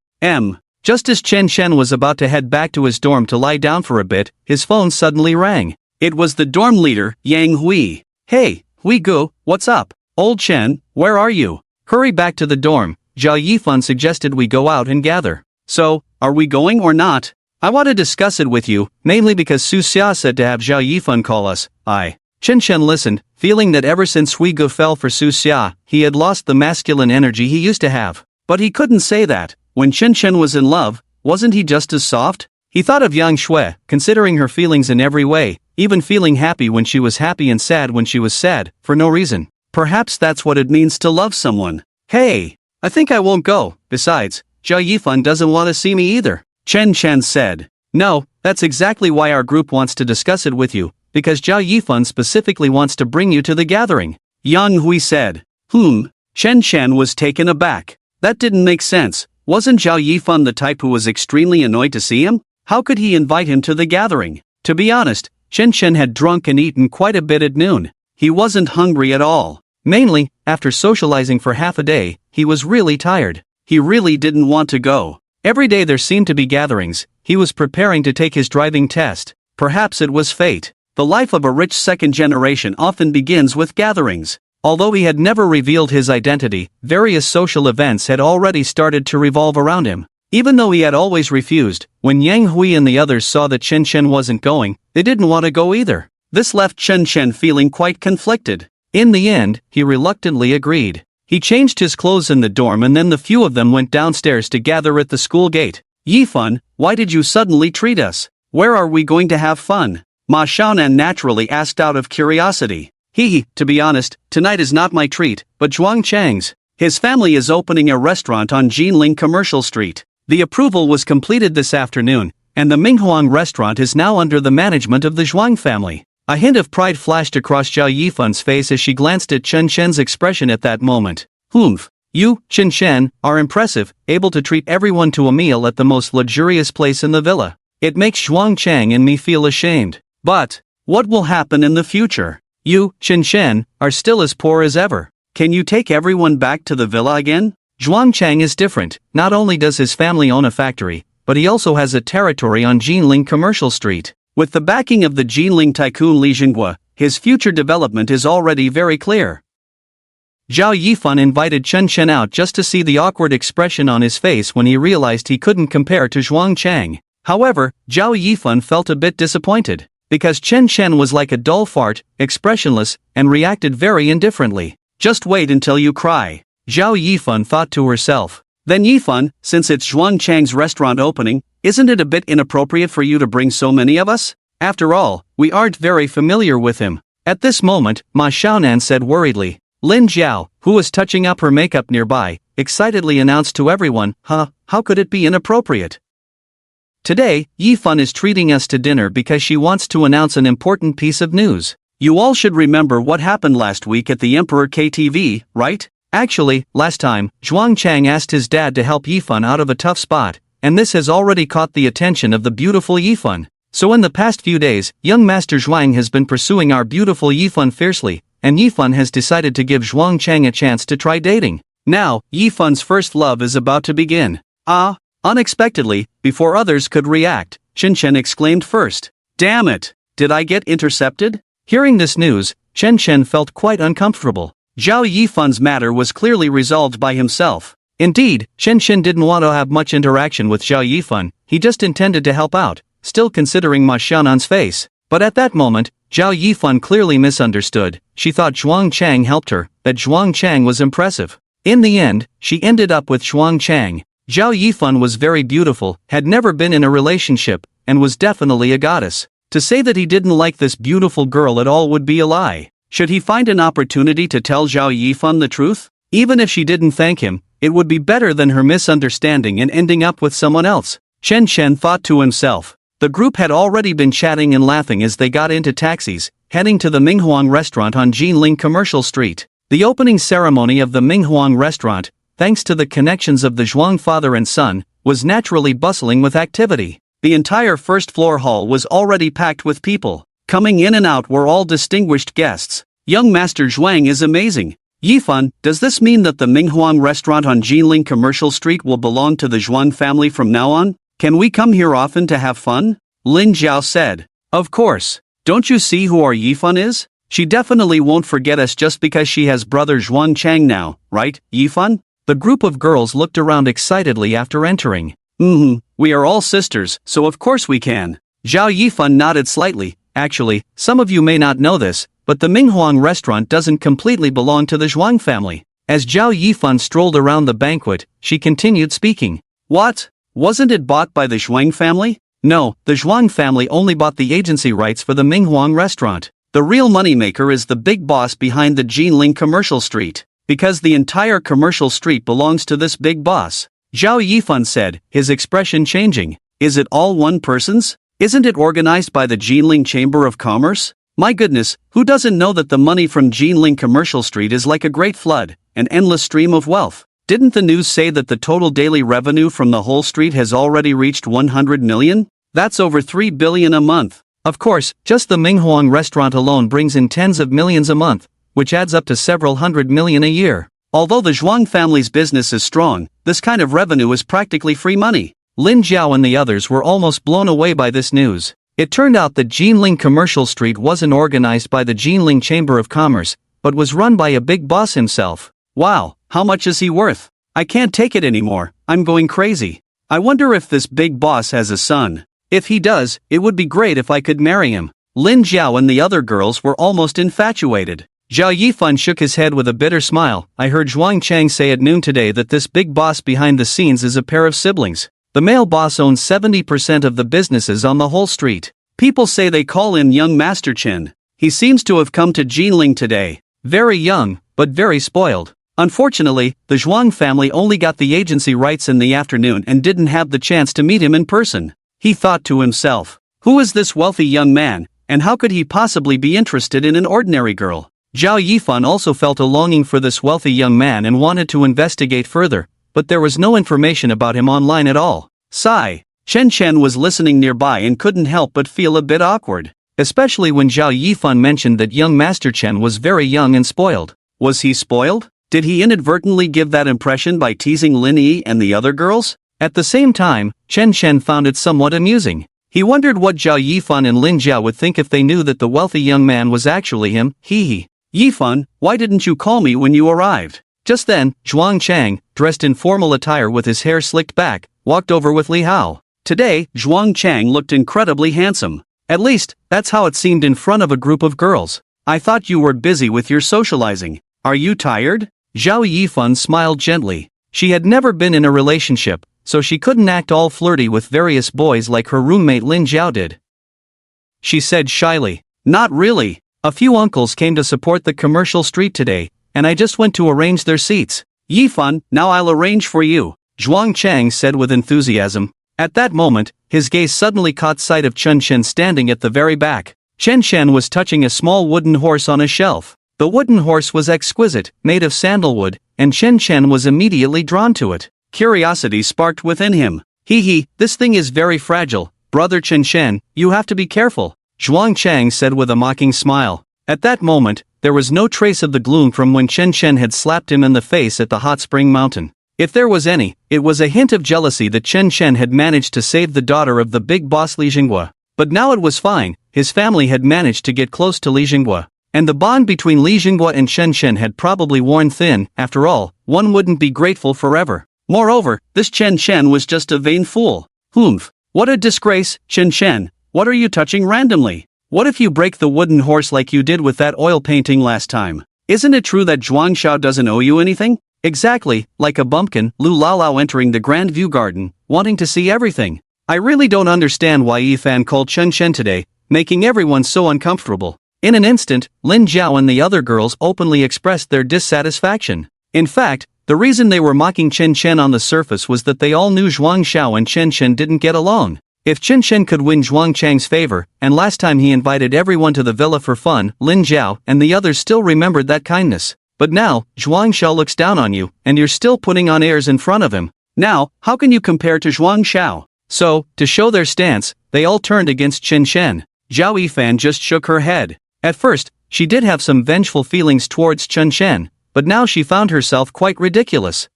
Just as Chen Shen was about to head back to his dorm to lie down for a bit, his phone suddenly rang. It was the dorm leader, Yang Hui. Hey, Hui Gu, what's up? Old Chen, where are you? Hurry back to the dorm. Zhao Yifan suggested we go out and gather. So, are we going or not? I want to discuss it with you, mainly because Su Xia said to have Zhao Yifan call us. Chen Shen listened, feeling that ever since Hui Gu fell for Su Xia, he had lost the masculine energy he used to have. But he couldn't say that. When Chen Shen was in love, wasn't he just as soft? He thought of Yang Shui, considering her feelings in every way, even feeling happy when she was happy and sad when she was sad, for no reason. Perhaps that's what it means to love someone. Hey, I think I won't go. Besides, Zhao Yifan doesn't want to see me either. Chen Shen said. No, that's exactly why our group wants to discuss it with you, because Zhao Yifan specifically wants to bring you to the gathering. Yang Hui said. Chen Shen was taken aback. That didn't make sense. Wasn't Zhao Yifan the type who was extremely annoyed to see him? How could he invite him to the gathering? To be honest, Chen Shen had drunk and eaten quite a bit at noon. He wasn't hungry at all. Mainly, after socializing for half a day, he was really tired. He really didn't want to go. Every day there seemed to be gatherings. He was preparing to take his driving test. Perhaps it was fate. The life of a rich second generation often begins with gatherings. Although he had never revealed his identity, various social events had already started to revolve around him. Even though he had always refused, when Yang Hui and the others saw that Chen Shen wasn't going, they didn't want to go either. This left Chen Shen feeling quite conflicted. In the end, he reluctantly agreed. He changed his clothes in the dorm and then the few of them went downstairs to gather at the school gate. Yifan, why did you suddenly treat us? Where are we going to have fun? Ma Xiaonan naturally asked out of curiosity. To be honest, tonight is not my treat, but Zhuang Chang's. His family is opening a restaurant on Jinling Commercial Street. The approval was completed this afternoon, and the Minghuang restaurant is now under the management of the Zhuang family. A hint of pride flashed across Zhao Yifan's face as she glanced at Chen Shen's expression at that moment. You, Chen Shen, are impressive, able to treat everyone to a meal at the most luxurious place in the villa. It makes Zhuang Chang and me feel ashamed. But, what will happen in the future? You, Chen Shen, are still as poor as ever. Can you take everyone back to the villa again? Zhuang Chang is different. Not only does his family own a factory, but he also has a territory on Jinling Commercial Street. With the backing of the Jinling tycoon Li Jinghua, his future development is already very clear. Zhao Yifan invited Chen Shen out just to see the awkward expression on his face when he realized he couldn't compare to Zhuang Chang. However, Zhao Yifan felt a bit disappointed, because Chen Shen was like a dull fart, expressionless, and reacted very indifferently. Just wait until you cry. Zhao Yifan thought to herself. Then Yifan, since it's Zhuang Chang's restaurant opening, isn't it a bit inappropriate for you to bring so many of us? After all, we aren't very familiar with him. At this moment, Ma Xiaonan said worriedly. Lin Jiao, who was touching up her makeup nearby, excitedly announced to everyone, how could it be inappropriate? Today, Yifan is treating us to dinner because she wants to announce an important piece of news. You all should remember what happened last week at the Emperor KTV, right? Actually, last time, Zhuang Chang asked his dad to help Yifan out of a tough spot, and this has already caught the attention of the beautiful Yifan. So in the past few days, young Master Zhuang has been pursuing our beautiful Yifan fiercely, and Yifan has decided to give Zhuang Chang a chance to try dating. Now, Yifan's first love is about to begin. Unexpectedly, before others could react, Chen Shen exclaimed first. Damn it! Did I get intercepted? Hearing this news, Chen Shen felt quite uncomfortable. Zhao Yifan's matter was clearly resolved by himself. Indeed, Chen Shen didn't want to have much interaction with Zhao Yifan, he just intended to help out, still considering Ma Xiaonan's face. But at that moment, Zhao Yifan clearly misunderstood. she thought Zhuang Chang helped her, that Zhuang Chang was impressive. In the end, she ended up with Zhuang Chang. Zhao Yifan was very beautiful, had never been in a relationship, and was definitely a goddess. To say that he didn't like this beautiful girl at all would be a lie. Should he find an opportunity to tell Zhao Yifan the truth? Even if she didn't thank him, it would be better than her misunderstanding and ending up with someone else. Chen Chen thought to himself. The group had already been chatting and laughing as they got into taxis, heading to the Minghuang restaurant on Jinling Commercial Street. The opening ceremony of the Minghuang restaurant, thanks to the connections of the Zhuang father and son, was naturally bustling with activity. The entire first-floor hall was already packed with people. Coming in and out were all distinguished guests. Young Master Zhuang is amazing. Yifan, does this mean that the Minghuang restaurant on Jinling Commercial Street will belong to the Zhuang family from now on? Can we come here often to have fun? Lin Jiao said. Of course. Don't you see who our Yifan is? She definitely won't forget us just because she has brother Zhuang Chang now, right, Yifan? The group of girls looked around excitedly after entering. We are all sisters, so of course we can. Zhao Yifan nodded slightly. Actually, some of you may not know this, but the Minghuang restaurant doesn't completely belong to the Zhuang family. As Zhao Yifan strolled around the banquet, she continued speaking. What? Wasn't it bought by the Zhuang family? No, the Zhuang family only bought the agency rights for the Minghuang restaurant. The real moneymaker is the big boss behind the Jinling Commercial Street. Because the entire commercial street belongs to this big boss. Zhao Yifan said, his expression changing. Is it all one person's? Isn't it organized by the Jinling Chamber of Commerce? My goodness, who doesn't know that the money from Jinling Commercial Street is like a great flood, an endless stream of wealth? Didn't the news say that the total daily revenue from the whole street has already reached 100 million? That's over 3 billion a month. Of course, just the Minghuang restaurant alone brings in tens of millions a month, which adds up to several hundred million a year. Although the Zhuang family's business is strong, this kind of revenue is practically free money. Lin Jiao and the others were almost blown away by this news. It turned out that Jinling Commercial Street wasn't organized by the Jinling Chamber of Commerce, but was run by a big boss himself. Wow, how much is he worth? I can't take it anymore, I'm going crazy. I wonder if this big boss has a son. If he does, it would be great if I could marry him. Lin Jiao and the other girls were almost infatuated. Zhao Yifan shook his head with a bitter smile. I heard Zhuang Chang say at noon today that this big boss behind the scenes is a pair of siblings. The male boss owns 70% of the businesses on the whole street. People say they call him Young Master Chen. He seems to have come to Jinling today. Very young, but very spoiled. Unfortunately, the Zhuang family only got the agency rights in the afternoon and didn't have the chance to meet him in person. He thought to himself, who is this wealthy young man, and how could he possibly be interested in an ordinary girl? Zhao Yifan also felt a longing for this wealthy young man and wanted to investigate further, but there was no information about him online at all. Sigh. Chen Chen was listening nearby and couldn't help but feel a bit awkward, especially when Zhao Yifan mentioned that young Master Chen was very young and spoiled. Was he spoiled? Did he inadvertently give that impression by teasing Lin Yi and the other girls? At the same time, Chen Chen found it somewhat amusing. He wondered what Zhao Yifan and Lin Jiao would think if they knew that the wealthy young man was actually him. Hee. Yifan, why didn't you call me when you arrived? Just then, Zhuang Chang, dressed in formal attire with his hair slicked back, walked over with Li Hao. Today, Zhuang Chang looked incredibly handsome. At least, that's how it seemed in front of a group of girls. I thought you were busy with your socializing. Are you tired? Zhao Yifan smiled gently. She had never been in a relationship, so she couldn't act all flirty with various boys like her roommate Lin Jiao did. She said shyly, not really. A few uncles came to support the commercial street today, and I just went to arrange their seats. Yifan, now I'll arrange for you, Zhuang Chang said with enthusiasm. At that moment, his gaze suddenly caught sight of Chen Chen standing at the very back. Chen Chen was touching a small wooden horse on a shelf. The wooden horse was exquisite, made of sandalwood, and Chen Chen was immediately drawn to it. Curiosity sparked within him. This thing is very fragile, brother Chen Chen, you have to be careful, Zhuang Chang said with a mocking smile. At that moment, there was no trace of the gloom from when Chen Chen had slapped him in the face at the hot spring mountain. If there was any, it was a hint of jealousy that Chen Chen had managed to save the daughter of the big boss Li Jinghua. But now it was fine, his family had managed to get close to Li Jinghua. And the bond between Li Jinghua and Chen Chen had probably worn thin. After all, one wouldn't be grateful forever. Moreover, this Chen Chen was just a vain fool. What a disgrace, Chen Chen, what are you touching randomly? What if you break the wooden horse like you did with that oil painting last time? Isn't it true that Zhuang Xiao doesn't owe you anything? Exactly, like a bumpkin, Lu Laolao entering the Grand View Garden, wanting to see everything. I really don't understand why Yifan called Chen Shen today, making everyone so uncomfortable. In an instant, Lin Jiao and the other girls openly expressed their dissatisfaction. In fact, the reason they were mocking Chen Shen on the surface was that they all knew Zhuang Xiao and Chen Shen didn't get along. If Chen Shen could win Zhuang Chang's favor, and last time he invited everyone to the villa for fun, Lin Jiao and the others still remembered that kindness. But now, Zhuang Xiao looks down on you, and you're still putting on airs in front of him. Now, how can you compare to Zhuang Xiao? So, to show their stance, they all turned against Chen Shen. Zhao Yifan just shook her head. At first, she did have some vengeful feelings towards Chen Shen, but now she found herself quite ridiculous.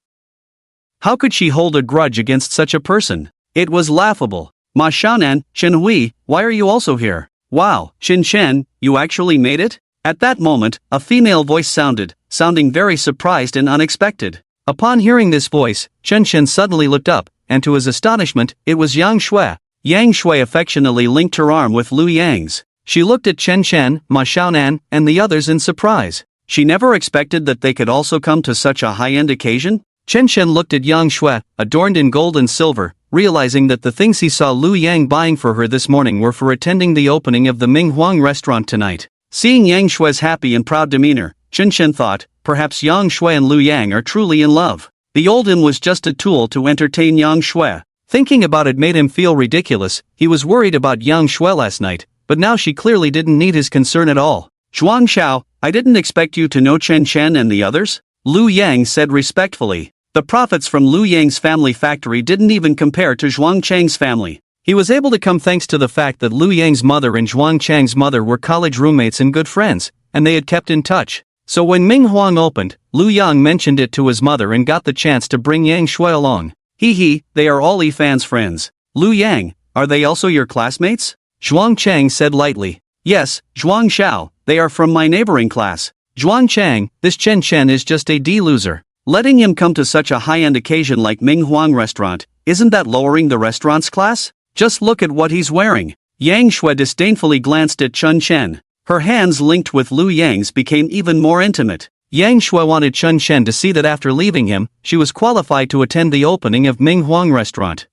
How could she hold a grudge against such a person? It was laughable. Ma Xiaonan, Chen Hui, why are you also here? Wow, Chen Shen, you actually made it? At that moment, a female voice sounding very surprised and unexpected. Upon hearing this voice, Chen Shen suddenly looked up, and to his astonishment, it was Yang Shui. Yang Shui affectionately linked her arm with Lu Yang's. She looked at Chen Shen, Ma Xiaonan, and the others in surprise. She never expected that they could also come to such a high-end occasion. Chen Shen looked at Yang Shui, adorned in gold and silver, realizing that the things he saw Lu Yang buying for her this morning were for attending the opening of the Ming Huang restaurant tonight. Seeing Yang Shui's happy and proud demeanor, Chen Shen thought, perhaps Yang Shui and Lu Yang are truly in love. The old him was just a tool to entertain Yang Shui. Thinking about it made him feel ridiculous. He was worried about Yang Shui last night, but now she clearly didn't need his concern at all. Zhuang Xiao, I didn't expect you to know Chen Shen and the others, Lu Yang said respectfully. The profits from Lu Yang's family factory didn't even compare to Zhuang Chang's family. He was able to come thanks to the fact that Lu Yang's mother and Zhuang Chang's mother were college roommates and good friends, and they had kept in touch. So when Ming Huang opened, Lu Yang mentioned it to his mother and got the chance to bring Yang Shui along. They are all Yifan's friends. Lu Yang, are they also your classmates? Zhuang Chang said lightly. Yes, Zhuang Xiao, they are from my neighboring class. Zhuang Chang, this Chen Shen is just a D-loser. Letting him come to such a high-end occasion like Ming Huang restaurant, isn't that lowering the restaurant's class? Just look at what he's wearing. Yang Shui disdainfully glanced at Chen Shen. Her hands linked with Lu Yang's became even more intimate. Yang Shui wanted Chen Shen to see that after leaving him, she was qualified to attend the opening of Ming Huang restaurant.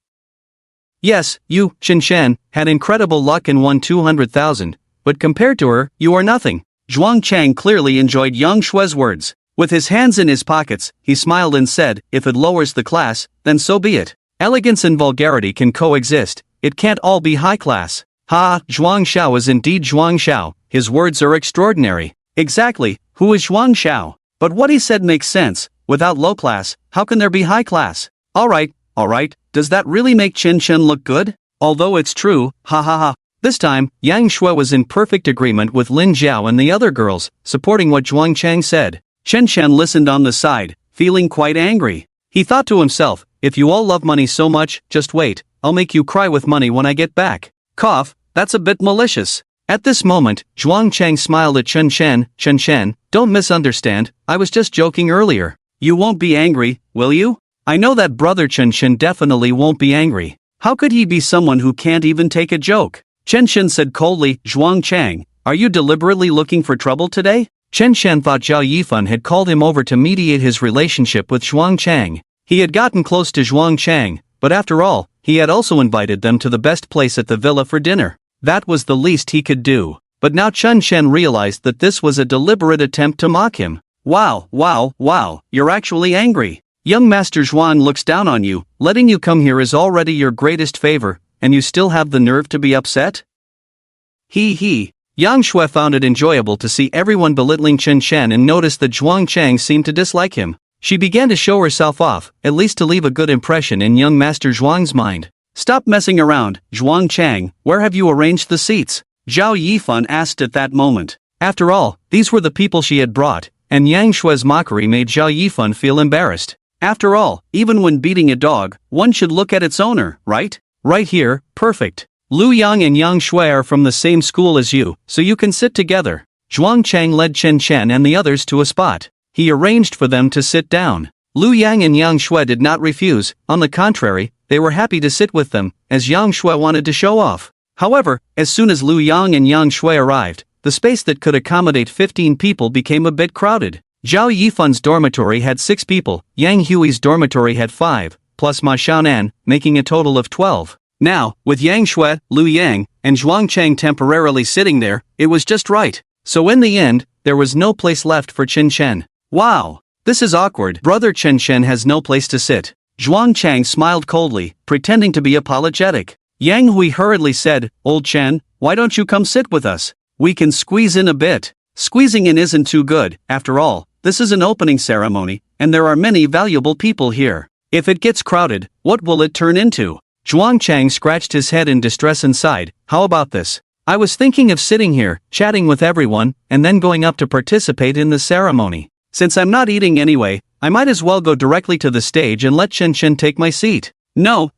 Yes, you, Chen Shen, had incredible luck and won 200,000, but compared to her, you are nothing. Zhuang Chang clearly enjoyed Yang Shui's words. With his hands in his pockets, he smiled and said, if it lowers the class, then so be it. Elegance and vulgarity can coexist, it can't all be high class. Ha, Zhuang Xiao is indeed Zhuang Xiao, his words are extraordinary. Exactly, who is Zhuang Xiao? But what he said makes sense, without low class, how can there be high class? Alright, does that really make Chen Shen look good? Although it's true, ha ha ha. This time, Yang Shui was in perfect agreement with Lin Jiao and the other girls, supporting what Zhuang Chang said. Chen Shen listened on the side, feeling quite angry. He thought to himself, if you all love money so much, just wait, I'll make you cry with money when I get back. Cough, that's a bit malicious. At this moment, Zhuang Chang smiled at Chen Shen, don't misunderstand, I was just joking earlier. You won't be angry, will you? I know that brother Chen Shen definitely won't be angry. How could he be someone who can't even take a joke? Chen Shen said coldly, Zhuang Chang, are you deliberately looking for trouble today? Chen Shen thought Zhao Yifan had called him over to mediate his relationship with Zhuang Chang. He had gotten close to Zhuang Chang, but after all, he had also invited them to the best place at the villa for dinner. That was the least he could do. But now Chen Shen realized that this was a deliberate attempt to mock him. Wow, you're actually angry. Young Master Zhuang looks down on you, letting you come here is already your greatest favor, and you still have the nerve to be upset? Yang Shui found it enjoyable to see everyone belittling Chen Shen and noticed that Zhuang Chang seemed to dislike him. She began to show herself off, at least to leave a good impression in young Master Zhuang's mind. Stop messing around, Zhuang Chang, where have you arranged the seats? Zhao Yifan asked at that moment. After all, these were the people she had brought, and Yang Shui's mockery made Zhao Yifan feel embarrassed. After all, even when beating a dog, one should look at its owner, right? Right here, perfect. Lu Yang and Yang Shui are from the same school as you, so you can sit together. Zhuang Chang led Chen Shen and the others to a spot. He arranged for them to sit down. Lu Yang and Yang Shui did not refuse, on the contrary, they were happy to sit with them, as Yang Shui wanted to show off. However, as soon as Lu Yang and Yang Shui arrived, the space that could accommodate 15 people became a bit crowded. Zhao Yifun's dormitory had 6 people, Yang Hui's dormitory had 5, plus Ma Xiaonan, making a total of 12. Now, with Yang Shui, Lu Yang, and Zhuang Cheng temporarily sitting there, it was just right. So in the end, there was no place left for Qin Shen. Wow! This is awkward. Brother Qin Shen has no place to sit. Zhuang Cheng smiled coldly, pretending to be apologetic. Yang Hui hurriedly said, Old Chen, why don't you come sit with us? We can squeeze in a bit. Squeezing in isn't too good, after all, this is an opening ceremony, and there are many valuable people here. If it gets crowded, what will it turn into? Zhuang Cheng scratched his head in distress and sighed, how about this? I was thinking of sitting here, chatting with everyone, and then going up to participate in the ceremony. Since I'm not eating anyway, I might as well go directly to the stage and let Qin Shen take my seat. No,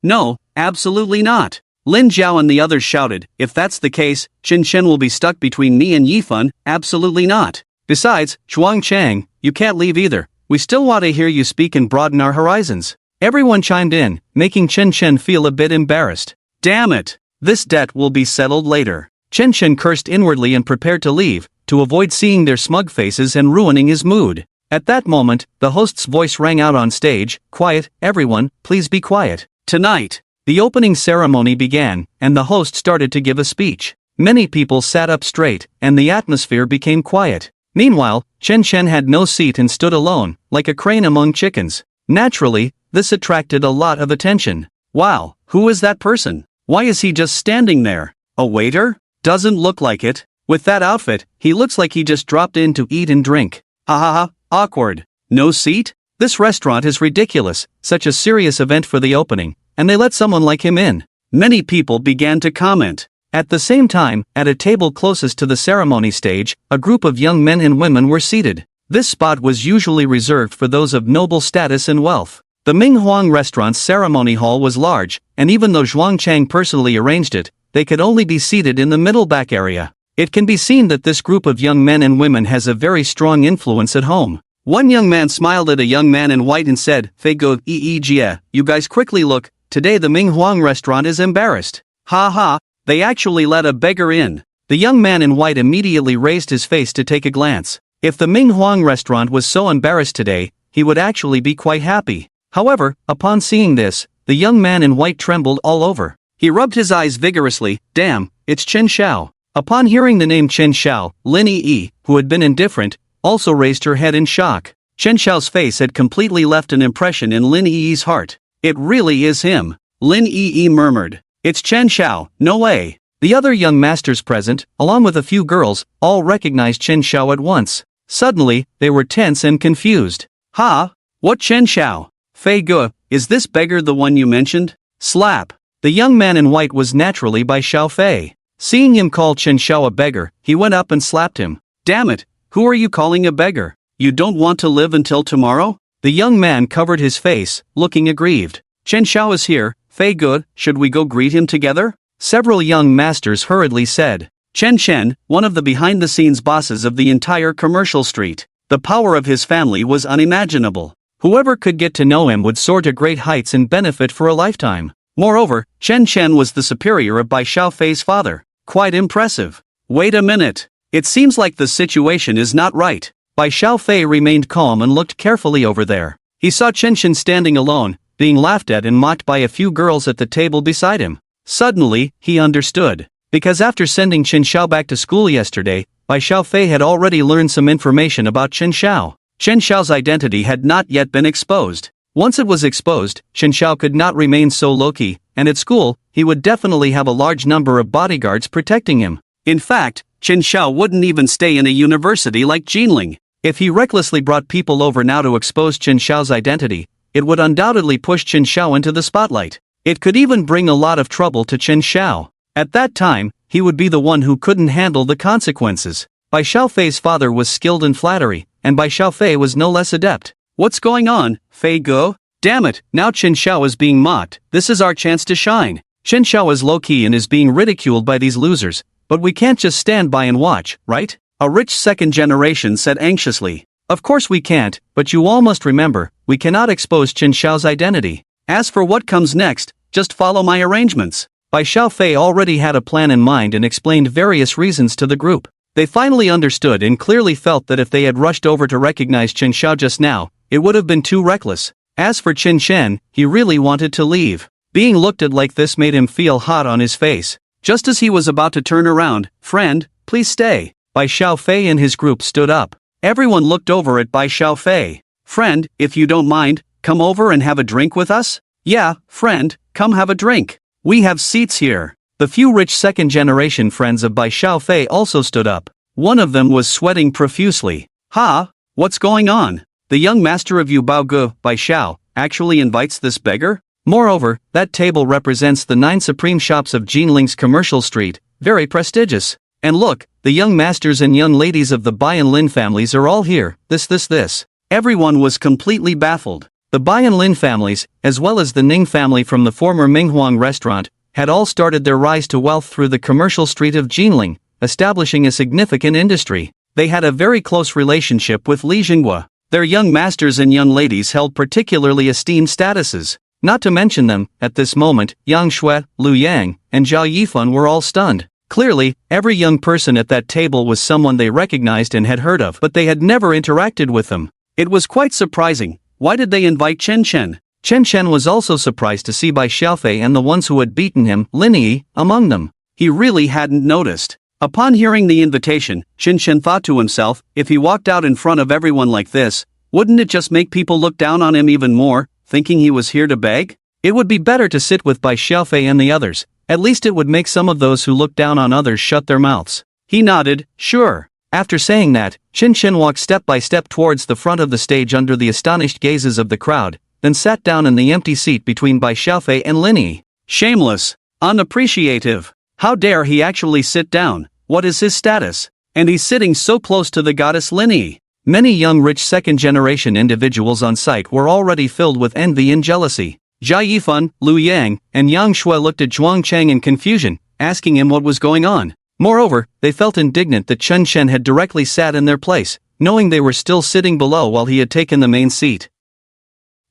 absolutely not. Lin Zhao and the others shouted, if that's the case, Qin Shen will be stuck between me and Yifun, absolutely not. Besides, Zhuang Cheng, you can't leave either, we still want to hear you speak and broaden our horizons. Everyone chimed in, making Qin Shen feel a bit embarrassed. Damn it! This debt will be settled later. Qin Shen cursed inwardly and prepared to leave, to avoid seeing their smug faces and ruining his mood. At that moment, the host's voice rang out on stage, quiet, everyone, please be quiet. Tonight, the opening ceremony began, and the host started to give a speech. Many people sat up straight, and the atmosphere became quiet. Meanwhile, Qin Shen had no seat and stood alone, like a crane among chickens. Naturally, this attracted a lot of attention. Wow, who is that person? Why is he just standing there? A waiter? Doesn't look like it. With that outfit, he looks like he just dropped in to eat and drink. Ha, awkward. No seat? This restaurant is ridiculous, such a serious event for the opening, and they let someone like him in. Many people began to comment. At the same time, at a table closest to the ceremony stage, a group of young men and women were seated. This spot was usually reserved for those of noble status and wealth. The Ming Huang restaurant's ceremony hall was large, and even though Zhuang Cheng personally arranged it, they could only be seated in the middle back area. It can be seen that this group of young men and women has a very strong influence at home. One young man smiled at a young man in white and said, Fei go jie, you guys quickly look, today the Ming Huang restaurant is embarrassed. Ha, they actually let a beggar in. The young man in white immediately raised his face to take a glance. If the Ming Huang restaurant was so embarrassed today, he would actually be quite happy. However, upon seeing this, the young man in white trembled all over. He rubbed his eyes vigorously, damn, it's Chen Xiao. Upon hearing the name Chen Xiao, Lin Yi, who had been indifferent, also raised her head in shock. Chen Xiao's face had completely left an impression in Lin Yi's heart. It really is him. Lin Yi murmured. It's Chen Xiao, no way. The other young masters present, along with a few girls, all recognized Chen Xiao at once. Suddenly, they were tense and confused. Ha? What Chen Xiao? Fei Ge, is this beggar the one you mentioned? Slap. The young man in white was naturally by Xiao Fei. Seeing him call Chen Xiao a beggar, he went up and slapped him. Damn it, who are you calling a beggar? You don't want to live until tomorrow? The young man covered his face, looking aggrieved. Chen Xiao is here, Fei Ge, should we go greet him together? Several young masters hurriedly said. Chen Shen, one of the behind-the-scenes bosses of the entire commercial street. The power of his family was unimaginable. Whoever could get to know him would soar to great heights and benefit for a lifetime. Moreover, Chen Shen was the superior of Bai Xiao Fei's father. Quite impressive. Wait a minute. It seems like the situation is not right. Bai Xiao Fei remained calm and looked carefully over there. He saw Chen Shen standing alone, being laughed at and mocked by a few girls at the table beside him. Suddenly, he understood. Because after sending Chen Xiao back to school yesterday, Bai Xiao Fei had already learned some information about Chen Xiao. Chen Xiao's identity had not yet been exposed. Once it was exposed, Chen Xiao could not remain so low-key, and at school, he would definitely have a large number of bodyguards protecting him. In fact, Chen Xiao wouldn't even stay in a university like Jinling. If he recklessly brought people over now to expose Chen Xiao's identity, it would undoubtedly push Chen Xiao into the spotlight. It could even bring a lot of trouble to Chen Xiao. At that time, he would be the one who couldn't handle the consequences. Bai Xiao Fei's father was skilled in flattery, and Bai Xiao Fei was no less adept. What's going on, Fei Ge? Damn it, now Chen Xiao is being mocked, this is our chance to shine. Chen Xiao is low-key and is being ridiculed by these losers, but we can't just stand by and watch, right? A rich second generation said anxiously. Of course we can't, but you all must remember, we cannot expose Chen Xiao's identity. As for what comes next, just follow my arrangements. Bai Xiaofei already had a plan in mind and explained various reasons to the group. They finally understood and clearly felt that if they had rushed over to recognize Chen Xiao just now, it would have been too reckless. As for Chen Shen, he really wanted to leave. Being looked at like this made him feel hot on his face. Just as he was about to turn around, "Friend, please stay." Bai Xiaofei and his group stood up. Everyone looked over at Bai Xiaofei. "Friend, if you don't mind, come over and have a drink with us?" "Yeah, friend, come have a drink. We have seats here." The few rich second-generation friends of Bai Xiaofei also stood up. One of them was sweating profusely. "Ha, what's going on? The young master of Yu Baoge, Bai Xiao, actually invites this beggar?" Moreover, that table represents the 9 supreme shops of Jinling's commercial street, very prestigious. And look, the young masters and young ladies of the Bai and Lin families are all here, this. Everyone was completely baffled. The Bai and Lin families, as well as the Ning family from the former Minghuang restaurant, had all started their rise to wealth through the commercial street of Jinling, establishing a significant industry. They had a very close relationship with Li Jinghua. Their young masters and young ladies held particularly esteemed statuses. Not to mention them, at this moment, Yang Shui, Lu Yang, and Zhao Yifan were all stunned. Clearly, every young person at that table was someone they recognized and had heard of, but they had never interacted with them. It was quite surprising. Why did they invite Chen Chen? Chen Chen was also surprised to see Bai Xiaofei and the ones who had beaten him, Lin Yi, among them. He really hadn't noticed. Upon hearing the invitation, Chen Chen thought to himself, if he walked out in front of everyone like this, wouldn't it just make people look down on him even more, thinking he was here to beg? It would be better to sit with Bai Xiaofei and the others. At least it would make some of those who look down on others shut their mouths. He nodded, sure. After saying that, Chen Chen walked step by step towards the front of the stage under the astonished gazes of the crowd, then sat down in the empty seat between Bai Xiaofei and Lin Yi. Shameless. Unappreciative. How dare he actually sit down? What is his status? And he's sitting so close to the goddess Lin Yi. Many young rich second-generation individuals on site were already filled with envy and jealousy. Zhao Yifan, Lu Yang, and Yang Shui looked at Zhuang Cheng in confusion, asking him what was going on. Moreover, they felt indignant that Chen Chen had directly sat in their place, knowing they were still sitting below while he had taken the main seat.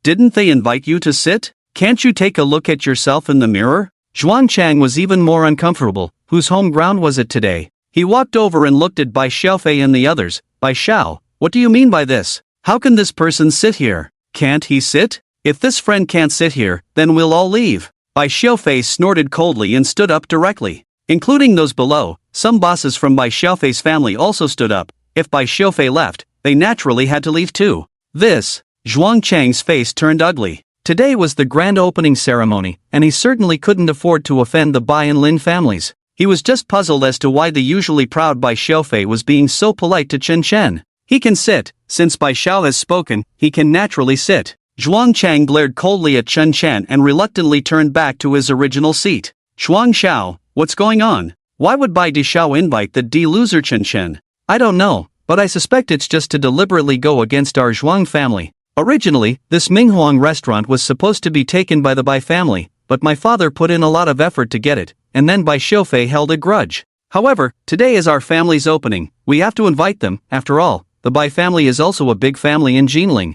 Didn't they invite you to sit? Can't you take a look at yourself in the mirror? Zhuang Chang was even more uncomfortable. Whose home ground was it today? He walked over and looked at Bai Xiaofei and the others. Bai Xiao, what do you mean by this? How can this person sit here? Can't he sit? If this friend can't sit here, then we'll all leave. Bai Xiaofei snorted coldly and stood up directly. Including those below, some bosses from Bai Xiaofei's family also stood up. If Bai Xiaofei left, they naturally had to leave too. Zhuang Chang's face turned ugly. Today was the grand opening ceremony, and he certainly couldn't afford to offend the Bai and Lin families. He was just puzzled as to why the usually proud Bai Xiaofei was being so polite to Chen Chen. He can sit, since Bai Xiao has spoken, he can naturally sit. Zhuang Chang glared coldly at Chen Chen and reluctantly turned back to his original seat. Zhuang Xiao, what's going on? Why would Bai Xiao invite the loser Chen Chen? I don't know, but I suspect it's just to deliberately go against our Zhuang family. Originally, this Minghuang restaurant was supposed to be taken by the Bai family, but my father put in a lot of effort to get it, and then Bai Xiaofei held a grudge. However, today is our family's opening, we have to invite them, after all, the Bai family is also a big family in Jinling.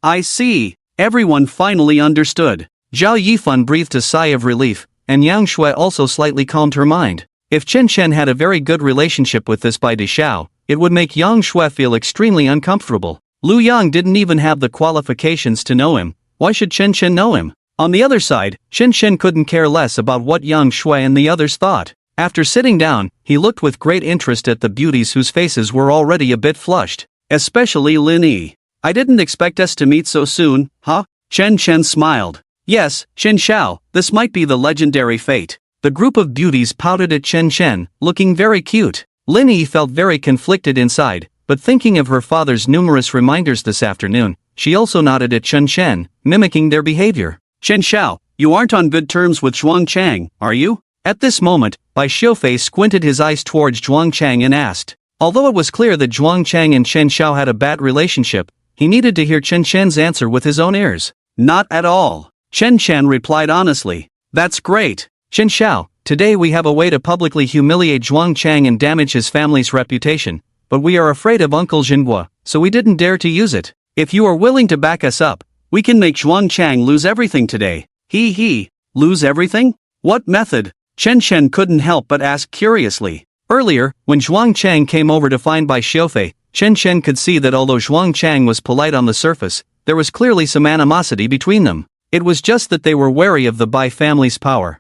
I see. Everyone finally understood. Zhao Yifan breathed a sigh of relief, and Yang Shui also slightly calmed her mind. If Chen Chen had a very good relationship with this Bai Xiao, it would make Yang Shui feel extremely uncomfortable. Lu Yang didn't even have the qualifications to know him. Why should Chen Chen know him? On the other side, Chen Chen couldn't care less about what Yang Shui and the others thought. After sitting down, he looked with great interest at the beauties whose faces were already a bit flushed. Especially Lin Yi. I didn't expect us to meet so soon, huh? Chen Chen smiled. Yes, Chen Xiao, this might be the legendary fate. The group of beauties pouted at Chen Chen, looking very cute. Lin Yi felt very conflicted inside, but thinking of her father's numerous reminders this afternoon, she also nodded at Chen Chen, mimicking their behavior. Chen Xiao, you aren't on good terms with Zhuang Chang, are you? At this moment, Bai Xiaofei squinted his eyes towards Zhuang Chang and asked. Although it was clear that Zhuang Chang and Chen Xiao had a bad relationship, he needed to hear Chen Chen's answer with his own ears. Not at all. Chen Chen replied honestly. That's great. Chen Xiao, today we have a way to publicly humiliate Zhuang Chang and damage his family's reputation, but we are afraid of Uncle Jinhua, so we didn't dare to use it. If you are willing to back us up, we can make Zhuang Chang lose everything today. Lose everything? What method? Chen Chen couldn't help but ask curiously. Earlier, when Zhuang Chang came over to find Bai Xiufei, Chen Chen could see that although Zhuang Chang was polite on the surface, there was clearly some animosity between them. It was just that they were wary of the Bai family's power.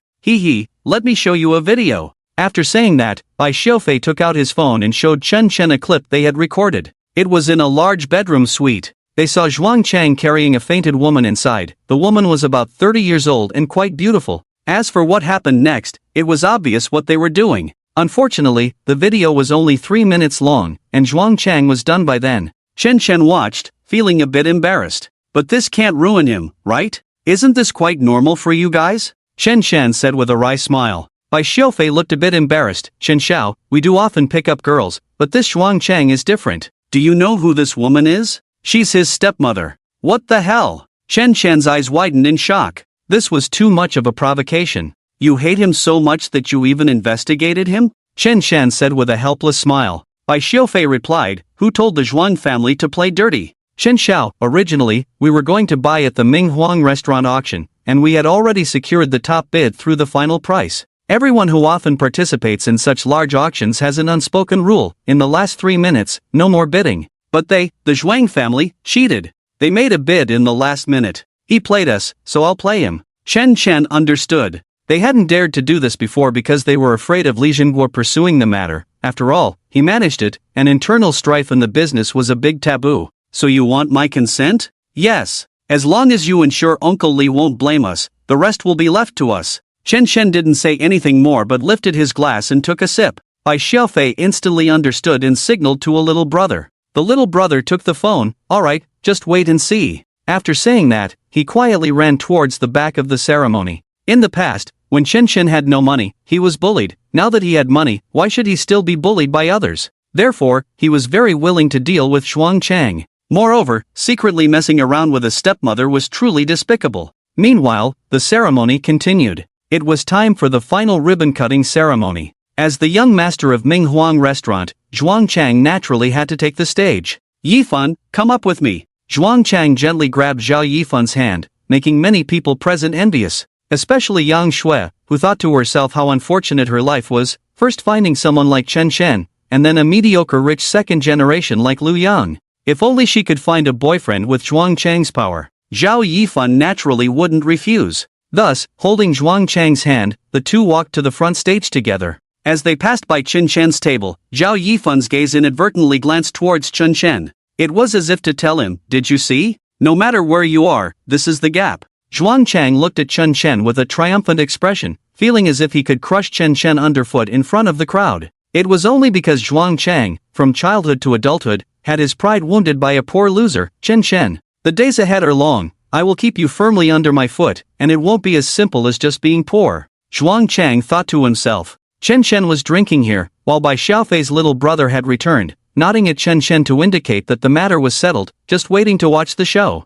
Let me show you a video. After saying that, Bai Xiufei took out his phone and showed Chen Chen a clip they had recorded. It was in a large bedroom suite. They saw Zhuang Chang carrying a fainted woman inside. The woman was about 30 years old and quite beautiful. As for what happened next, it was obvious what they were doing. Unfortunately, the video was only 3 minutes long, and Zhuang Chang was done by then. Chen Chen watched, feeling a bit embarrassed. But this can't ruin him, right? Isn't this quite normal for you guys? Chen Chen said with a wry smile. Bai Xiufei looked a bit embarrassed. Chen Xiao, we do often pick up girls, but this Zhuang Chang is different. Do you know who this woman is? She's his stepmother. What the hell? Chen Chen's eyes widened in shock. This was too much of a provocation. You hate him so much that you even investigated him? Chen Chen said with a helpless smile. Bai Xiufei replied, who told the Zhuang family to play dirty? Chen Xiao, originally, we were going to buy at the Ming Huang restaurant auction, and we had already secured the top bid through the final price. Everyone who often participates in such large auctions has an unspoken rule, in the last 3 minutes, no more bidding. But they, the Zhuang family, cheated. They made a bid in the last minute. He played us, so I'll play him. Chen Chen understood. They hadn't dared to do this before because they were afraid of Li Jingguo pursuing the matter. After all, he managed it, and internal strife in the business was a big taboo. So you want my consent? Yes. As long as you ensure Uncle Li won't blame us, the rest will be left to us. Chen Chen didn't say anything more but lifted his glass and took a sip. Bai Xiufei instantly understood and signaled to a little brother. The little brother took the phone. Alright, just wait and see. After saying that, he quietly ran towards the back of the ceremony. In the past, when Chen Chen had no money, he was bullied. Now that he had money, why should he still be bullied by others? Therefore, he was very willing to deal with Zhuang Chang. Moreover, secretly messing around with a stepmother was truly despicable. Meanwhile, the ceremony continued. It was time for the final ribbon-cutting ceremony. As the young master of Ming Huang restaurant, Zhuang Chang naturally had to take the stage. Yifan, come up with me. Zhuang Chang gently grabbed Zhao Yifan's hand, making many people present envious. Especially Yang Shui, who thought to herself how unfortunate her life was, first finding someone like Chen Chen, and then a mediocre rich second generation like Liu Yang. If only she could find a boyfriend with Zhuang Chang's power. Zhao Yifan naturally wouldn't refuse. Thus, holding Zhuang Chang's hand, the two walked to the front stage together. As they passed by Chen Chen's table, Zhao Yifan's gaze inadvertently glanced towards Chen Chen. It was as if to tell him, did you see? No matter where you are, this is the gap. Zhuang Chang looked at Chen Chen with a triumphant expression, feeling as if he could crush Chen Chen underfoot in front of the crowd. It was only because Zhuang Chang, from childhood to adulthood, had his pride wounded by a poor loser, Chen Chen. The days ahead are long. I will keep you firmly under my foot, and it won't be as simple as just being poor. Zhuang Chang thought to himself. Chen Chen was drinking here, while Bai Xiufei's little brother had returned, nodding at Chen Chen to indicate that the matter was settled, just waiting to watch the show.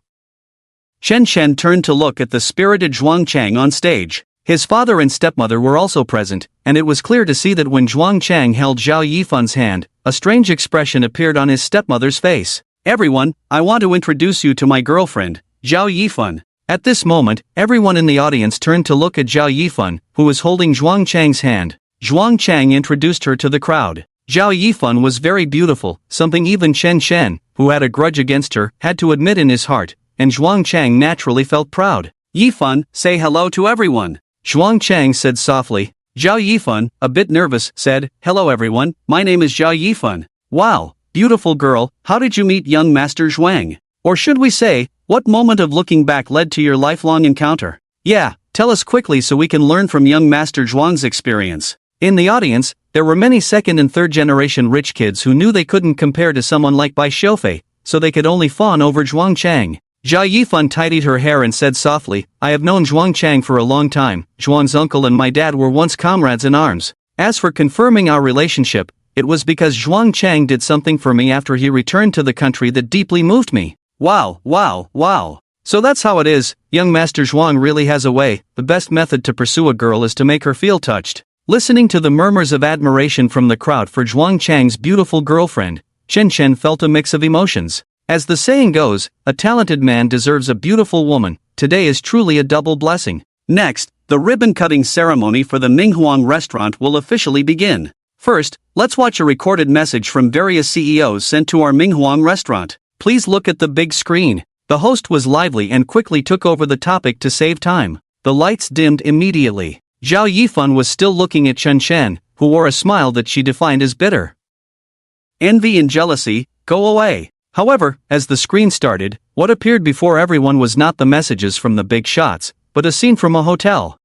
Chen Chen turned to look at the spirited Zhuang Chang on stage. His father and stepmother were also present, and it was clear to see that when Zhuang Chang held Zhao Yifan's hand, a strange expression appeared on his stepmother's face. Everyone, I want to introduce you to my girlfriend, Zhao Yifan. At this moment, everyone in the audience turned to look at Zhao Yifan, who was holding Zhuang Chang's hand. Zhuang Chang introduced her to the crowd. Zhao Yifan was very beautiful, something even Chen Chen, who had a grudge against her, had to admit in his heart, and Zhuang Chang naturally felt proud. Yifan, say hello to everyone. Zhuang Chang said softly. Zhao Yifan, a bit nervous, said, hello everyone, my name is Zhao Yifan. Wow, beautiful girl, how did you meet young Master Zhuang? Or should we say, what moment of looking back led to your lifelong encounter? Yeah, tell us quickly so we can learn from young Master Zhuang's experience. In the audience, there were many second and third generation rich kids who knew they couldn't compare to someone like Bai Xiufei, so they could only fawn over Zhuang Chang. Zhao Yifan tidied her hair and said softly, I have known Zhuang Chang for a long time. Zhuang's uncle and my dad were once comrades in arms. As for confirming our relationship, it was because Zhuang Chang did something for me after he returned to the country that deeply moved me. Wow, wow, wow. So that's how it is, young Master Zhuang really has a way. The best method to pursue a girl is to make her feel touched. Listening to the murmurs of admiration from the crowd for Zhuang Chang's beautiful girlfriend, Chen Chen felt a mix of emotions. As the saying goes, a talented man deserves a beautiful woman. Today is truly a double blessing. Next, the ribbon-cutting ceremony for the Minghuang restaurant will officially begin. First, let's watch a recorded message from various CEOs sent to our Minghuang restaurant. Please look at the big screen. The host was lively and quickly took over the topic to save time. The lights dimmed immediately. Zhao Yifan was still looking at Chen Shen, who wore a smile that she defined as bitter. Envy and jealousy, go away. However, as the screen started, what appeared before everyone was not the messages from the big shots, but a scene from a hotel.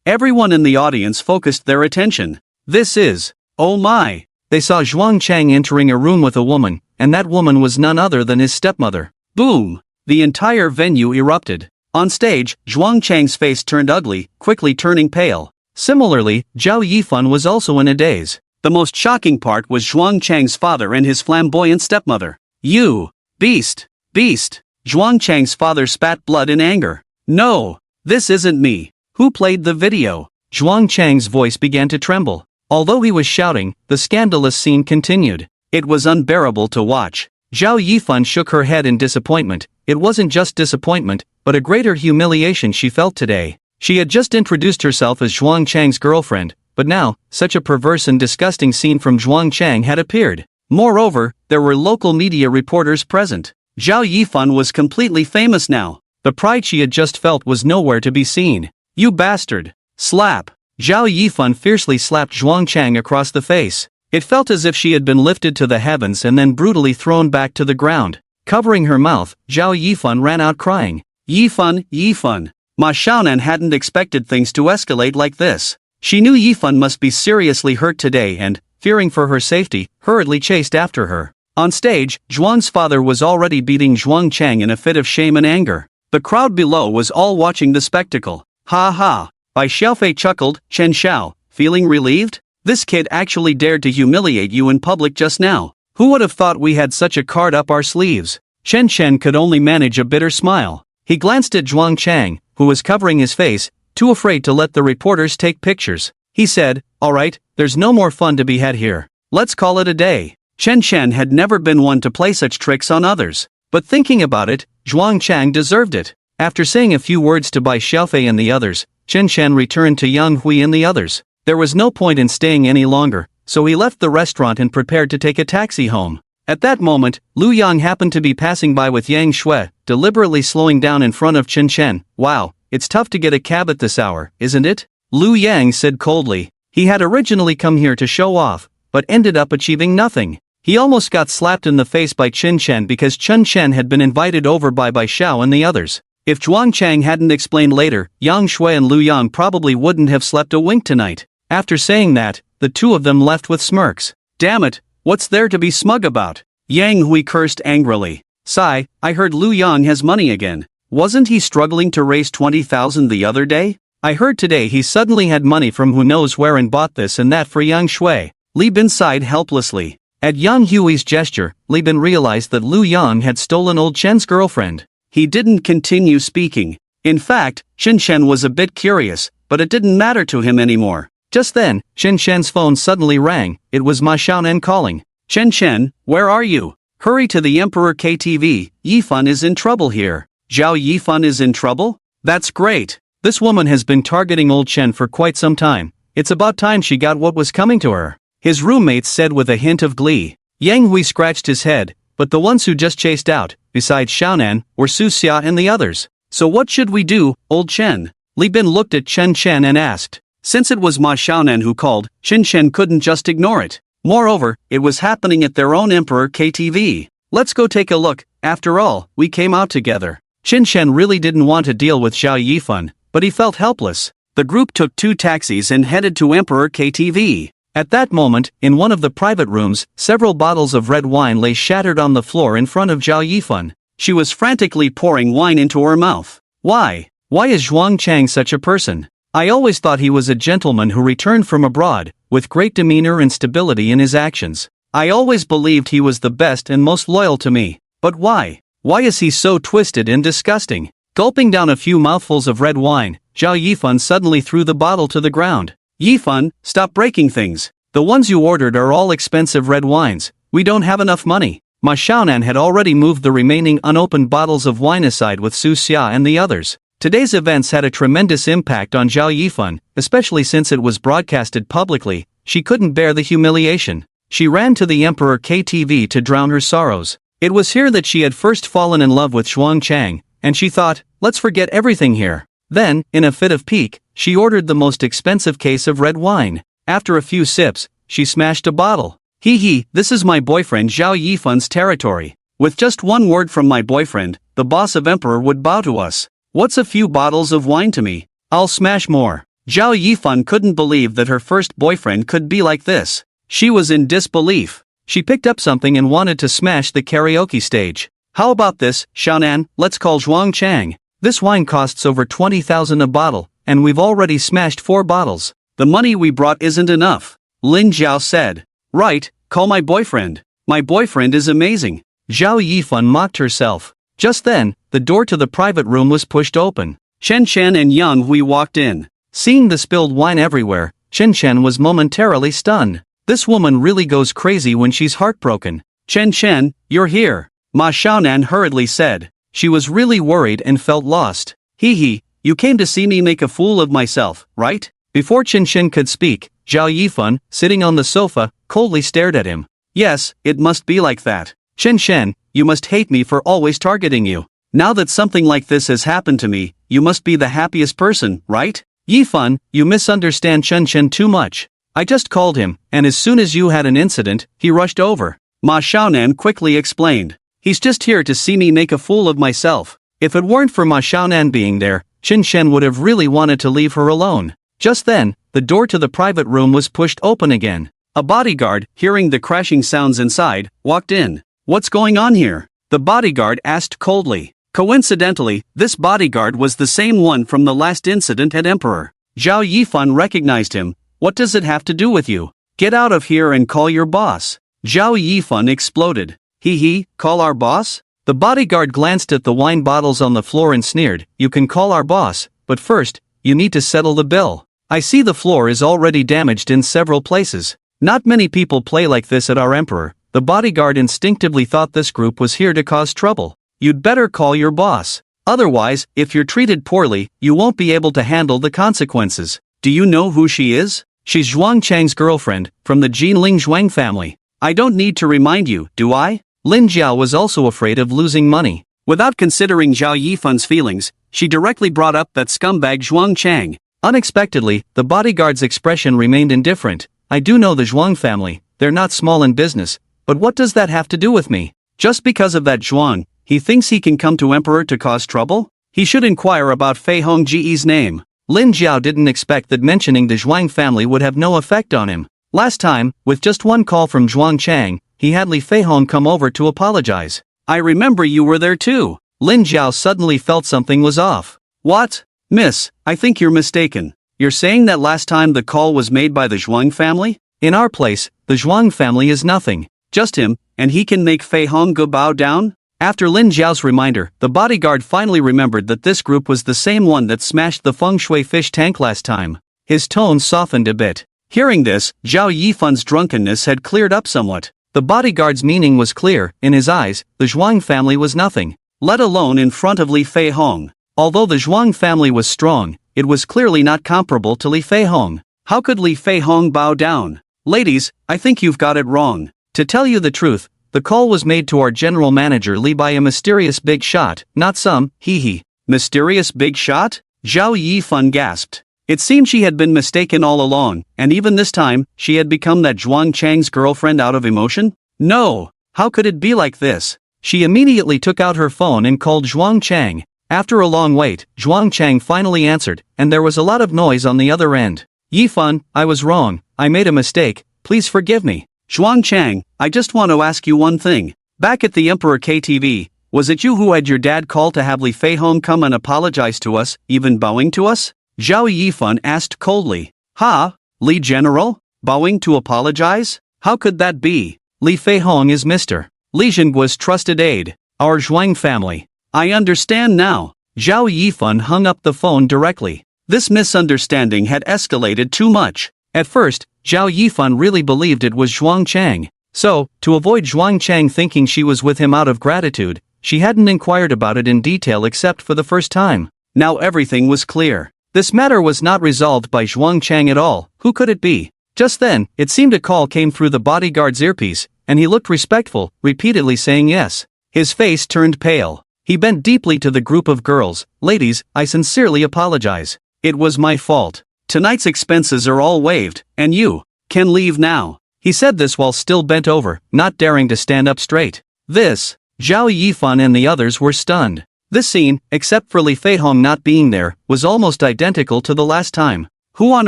Everyone in the audience focused their attention. This is, oh my. They saw Zhuang Chang entering a room with a woman, and that woman was none other than his stepmother. Boom! The entire venue erupted. On stage, Zhuang Chang's face turned ugly, quickly turning pale. Similarly, Zhao Yifan was also in a daze. The most shocking part was Zhuang Chang's father and his flamboyant stepmother. You! Beast! Beast! Zhuang Chang's father spat blood in anger. No! This isn't me. Who played the video? Zhuang Chang's voice began to tremble. Although he was shouting, the scandalous scene continued. It was unbearable to watch. Zhao Yifan shook her head in disappointment. It wasn't just disappointment, but a greater humiliation she felt today. She had just introduced herself as Zhuang Chang's girlfriend, but now, such a perverse and disgusting scene from Zhuang Chang had appeared. Moreover, there were local media reporters present. Zhao Yifan was completely famous now. The pride she had just felt was nowhere to be seen. You bastard! Slap! Zhao Yifan fiercely slapped Zhuang Chang across the face. It felt as if she had been lifted to the heavens and then brutally thrown back to the ground. Covering her mouth, Zhao Yifan ran out crying. Yifan, Yifan. Ma Xiaonan hadn't expected things to escalate like this. She knew Yifan must be seriously hurt today and, fearing for her safety, hurriedly chased after her. On stage, Zhuang's father was already beating Zhuang Chang in a fit of shame and anger. The crowd below was all watching the spectacle. Ha ha! Bai Xiaofei chuckled. Chen Xiao, feeling relieved? This kid actually dared to humiliate you in public just now. Who would have thought we had such a card up our sleeves? Chen Shen could only manage a bitter smile. He glanced at Zhuang Chang, who was covering his face, too afraid to let the reporters take pictures. He said, "Alright, there's no more fun to be had here. Let's call it a day." Chen Shen had never been one to play such tricks on others. But thinking about it, Zhuang Chang deserved it. After saying a few words to Bai Xiaofei and the others, Chen Shen returned to Yang Hui and the others. There was no point in staying any longer, so he left the restaurant and prepared to take a taxi home. At that moment, Lu Yang happened to be passing by with Yang Shui, deliberately slowing down in front of Chen Shen. Wow, it's tough to get a cab at this hour, isn't it? Lu Yang said coldly. He had originally come here to show off, but ended up achieving nothing. He almost got slapped in the face by Chen Shen because Chen Shen had been invited over by Bai Xiao and the others. If Zhuang Chang hadn't explained later, Yang Shui and Lu Yang probably wouldn't have slept a wink tonight. After saying that, the two of them left with smirks. Damn it, what's there to be smug about? Yang Hui cursed angrily. Sigh, I heard Lu Yang has money again. Wasn't he struggling to raise 20,000 the other day? I heard today he suddenly had money from who knows where and bought this and that for Yang Shui. Li Bin sighed helplessly. At Yang Hui's gesture, Li Bin realized that Lu Yang had stolen old Chen's girlfriend. He didn't continue speaking. In fact, Chen Shen was a bit curious, but it didn't matter to him anymore. Just then, Chen Shen's phone suddenly rang. It was Ma Xiaonan calling. Chen Shen, where are you? Hurry to the Emperor KTV, Yifan is in trouble here. Zhao Yifan is in trouble? That's great. This woman has been targeting old Chen for quite some time. It's about time she got what was coming to her. His roommates said with a hint of glee. Yang Hui scratched his head, but the ones who just chased out, besides Xiaonan, were Su Xia and the others. So what should we do, old Chen? Li Bin looked at Chen Shen and asked. Since it was Ma Xiaonan who called, Chen Shen couldn't just ignore it. Moreover, it was happening at their own Emperor KTV. Let's go take a look, after all, we came out together. Chen Shen really didn't want to deal with Zhao Yifan, but he felt helpless. The group took 2 taxis and headed to Emperor KTV. At that moment, in one of the private rooms, several bottles of red wine lay shattered on the floor in front of Zhao Yifan. She was frantically pouring wine into her mouth. Why? Why is Zhuang Chang such a person? I always thought he was a gentleman who returned from abroad, with great demeanor and stability in his actions. I always believed he was the best and most loyal to me. But why? Why is he so twisted and disgusting? Gulping down a few mouthfuls of red wine, Zhao Yifan suddenly threw the bottle to the ground. Yifan, stop breaking things. The ones you ordered are all expensive red wines. We don't have enough money. Ma Xiaonan had already moved the remaining unopened bottles of wine aside with Su Xia and the others. Today's events had a tremendous impact on Zhao Yifan, especially since it was broadcasted publicly. She couldn't bear the humiliation. She ran to the Emperor KTV to drown her sorrows. It was here that she had first fallen in love with Zhuang Chang, and she thought, let's forget everything here. Then, in a fit of pique, she ordered the most expensive case of red wine. After a few sips, she smashed a bottle. Hee, this is my boyfriend Zhao Yifan's territory. With just one word from my boyfriend, the boss of Emperor would bow to us. What's a few bottles of wine to me? I'll smash more. Zhao Yifan couldn't believe that her first boyfriend could be like this. She was in disbelief. She picked up something and wanted to smash the karaoke stage. How about this, Xiaonan, let's call Zhuang Chang. This wine costs over 20,000 a bottle, and we've already smashed 4 bottles. The money we brought isn't enough. Lin Jiao said. Right, call my boyfriend. My boyfriend is amazing. Zhao Yifan mocked herself. Just then, the door to the private room was pushed open. Chen Chen and Yang Hui walked in. Seeing the spilled wine everywhere, Chen Chen was momentarily stunned. This woman really goes crazy when she's heartbroken. Chen Chen, you're here. Ma Xiaonan hurriedly said. She was really worried and felt lost. Hee, you came to see me make a fool of myself, right? Before Chen Chen could speak, Zhao Yifan, sitting on the sofa, coldly stared at him. Yes, it must be like that. Chen Chen, you must hate me for always targeting you. Now that something like this has happened to me, you must be the happiest person, right? Yifan, you misunderstand Chen Chen too much. I just called him, and as soon as you had an incident, he rushed over. Ma Xiaonan quickly explained. He's just here to see me make a fool of myself. If it weren't for Ma Xiaonan being there, Chen Chen would have really wanted to leave her alone. Just then, the door to the private room was pushed open again. A bodyguard, hearing the crashing sounds inside, walked in. What's going on here? The bodyguard asked coldly. Coincidentally, this bodyguard was the same one from the last incident at Emperor. Zhao Yifan recognized him. What does it have to do with you? Get out of here and call your boss. Zhao Yifan exploded. Hee, call our boss? The bodyguard glanced at the wine bottles on the floor and sneered. You can call our boss, but first, you need to settle the bill. I see the floor is already damaged in several places. Not many people play like this at our Emperor. The bodyguard instinctively thought this group was here to cause trouble. You'd better call your boss. Otherwise, if you're treated poorly, you won't be able to handle the consequences. Do you know who she is? She's Zhuang Chang's girlfriend, from the Jinling Zhuang family. I don't need to remind you, do I? Lin Jiao was also afraid of losing money. Without considering Zhao Yifan's feelings, she directly brought up that scumbag Zhuang Chang. Unexpectedly, the bodyguard's expression remained indifferent. I do know the Zhuang family, they're not small in business, but what does that have to do with me? Just because of that Zhuang, he thinks he can come to Emperor to cause trouble? He should inquire about Fei Hongji's name. Lin Jiao didn't expect that mentioning the Zhuang family would have no effect on him. Last time, with just one call from Zhuang Chang, he had Li Feihong come over to apologize. I remember you were there too. Lin Jiao suddenly felt something was off. What? Miss, I think you're mistaken. You're saying that last time the call was made by the Zhuang family? In our place, the Zhuang family is nothing. Just him, and he can make Fei Hong go bow down? After Lin Jiao's reminder, the bodyguard finally remembered that this group was the same one that smashed the feng shui fish tank last time. His tone softened a bit. Hearing this, Zhao Yifan's drunkenness had cleared up somewhat. The bodyguard's meaning was clear. In his eyes, the Zhuang family was nothing, let alone in front of Li Fei Hong. Although the Zhuang family was strong, it was clearly not comparable to Li Fei Hong. How could Li Fei Hong bow down? Ladies, I think you've got it wrong. To tell you the truth, the call was made to our general manager Li by a mysterious big shot, not some, hee. Mysterious big shot? Zhao Yifan gasped. It seemed she had been mistaken all along, and even this time, she had become that Zhuang Chang's girlfriend out of emotion? No! How could it be like this? She immediately took out her phone and called Zhuang Chang. After a long wait, Zhuang Chang finally answered, and there was a lot of noise on the other end. Yifan, I was wrong, I made a mistake, please forgive me. Zhuang Chang, I just want to ask you one thing. Back at the Emperor KTV, was it you who had your dad call to have Li Fei Hong come and apologize to us, even bowing to us? Zhao Yifan asked coldly. Ha? Li General? Bowing to apologize? How could that be? Li Fei Hong is Mr. Li Zhengguo's trusted aide, our Zhuang family. I understand now. Zhao Yifan hung up the phone directly. This misunderstanding had escalated too much. At first, Zhao Yifan really believed it was Zhuang Chang. So, to avoid Zhuang Chang thinking she was with him out of gratitude, she hadn't inquired about it in detail except for the first time. Now everything was clear. This matter was not resolved by Zhuang Chang at all. Who could it be? Just then, it seemed a call came through the bodyguard's earpiece, and he looked respectful, repeatedly saying yes. His face turned pale. He bent deeply to the group of girls. Ladies, I sincerely apologize. It was my fault. Tonight's expenses are all waived, and you can leave now. He said this while still bent over, not daring to stand up straight. Zhao Yifan and the others were stunned. This scene, except for Li Feihong not being there, was almost identical to the last time. Who on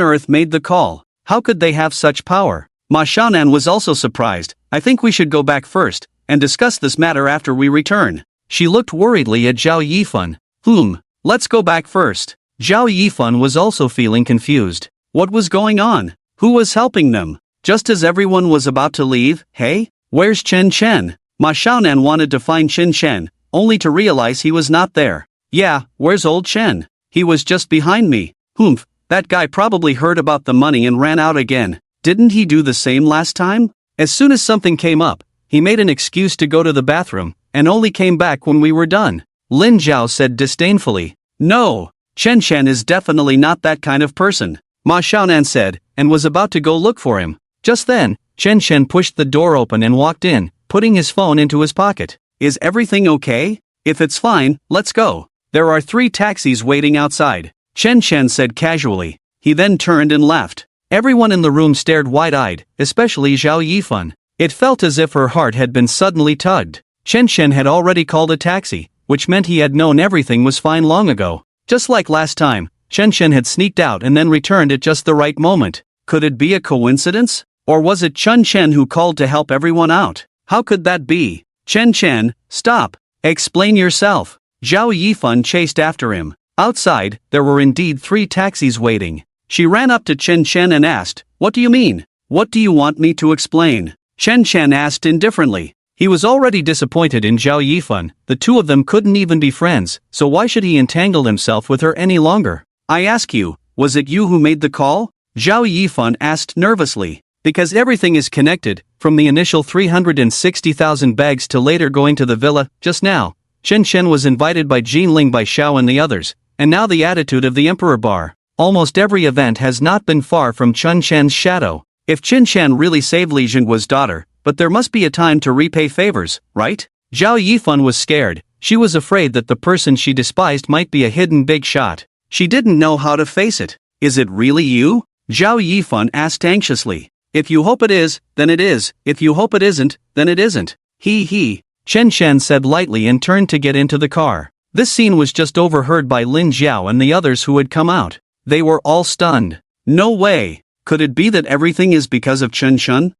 earth made the call? How could they have such power? Ma Xiaonan was also surprised. I think we should go back first, and discuss this matter after we return. She looked worriedly at Zhao Yifan. Let's go back first. Zhao Yifan was also feeling confused. What was going on? Who was helping them? Just as everyone was about to leave, hey? Where's Chen Chen? Ma Xiaonan wanted to find Chen Chen, only to realize he was not there. Yeah, where's old Chen? He was just behind me. That guy probably heard about the money and ran out again. Didn't he do the same last time? As soon as something came up, he made an excuse to go to the bathroom, and only came back when we were done. Lin Zhao said disdainfully. No, Chen Chen is definitely not that kind of person, Ma Xiaonan said, and was about to go look for him. Just then, Chen Chen pushed the door open and walked in, putting his phone into his pocket. Is everything okay? If it's fine, let's go. There are 3 taxis waiting outside, Chen Chen said casually. He then turned and left. Everyone in the room stared wide-eyed, especially Zhao Yifan. It felt as if her heart had been suddenly tugged. Chen Chen had already called a taxi, which meant he had known everything was fine long ago. Just like last time, Chen Chen had sneaked out and then returned at just the right moment. Could it be a coincidence? Or was it Chen Chen who called to help everyone out? How could that be? Chen Chen, stop. Explain yourself. Zhao Yifan chased after him. Outside, there were indeed 3 taxis waiting. She ran up to Chen Chen and asked, What do you mean? What do you want me to explain? Chen Chen asked indifferently. He was already disappointed in Zhao Yifan. The two of them couldn't even be friends, so why should he entangle himself with her any longer? I ask you, was it you who made the call? Zhao Yifan asked nervously. Because everything is connected, from the initial 360,000 bags to later going to the villa. Just now, Chen Chen was invited by Jinling, by Xiao and the others, and now the attitude of the Emperor Bar. Almost every event has not been far from Chen Chen's shadow. If Chen Chen really saved Li Zhengguo's daughter, but there must be a time to repay favors, right? Zhao Yifan was scared. She was afraid that the person she despised might be a hidden big shot. She didn't know how to face it. Is it really you? Zhao Yifan asked anxiously. If you hope it is, then it is. If you hope it isn't, then it isn't. He. Chen Chen said lightly and turned to get into the car. This scene was just overheard by Lin Zhao and the others who had come out. They were all stunned. No way. Could it be that everything is because of Chen Chen?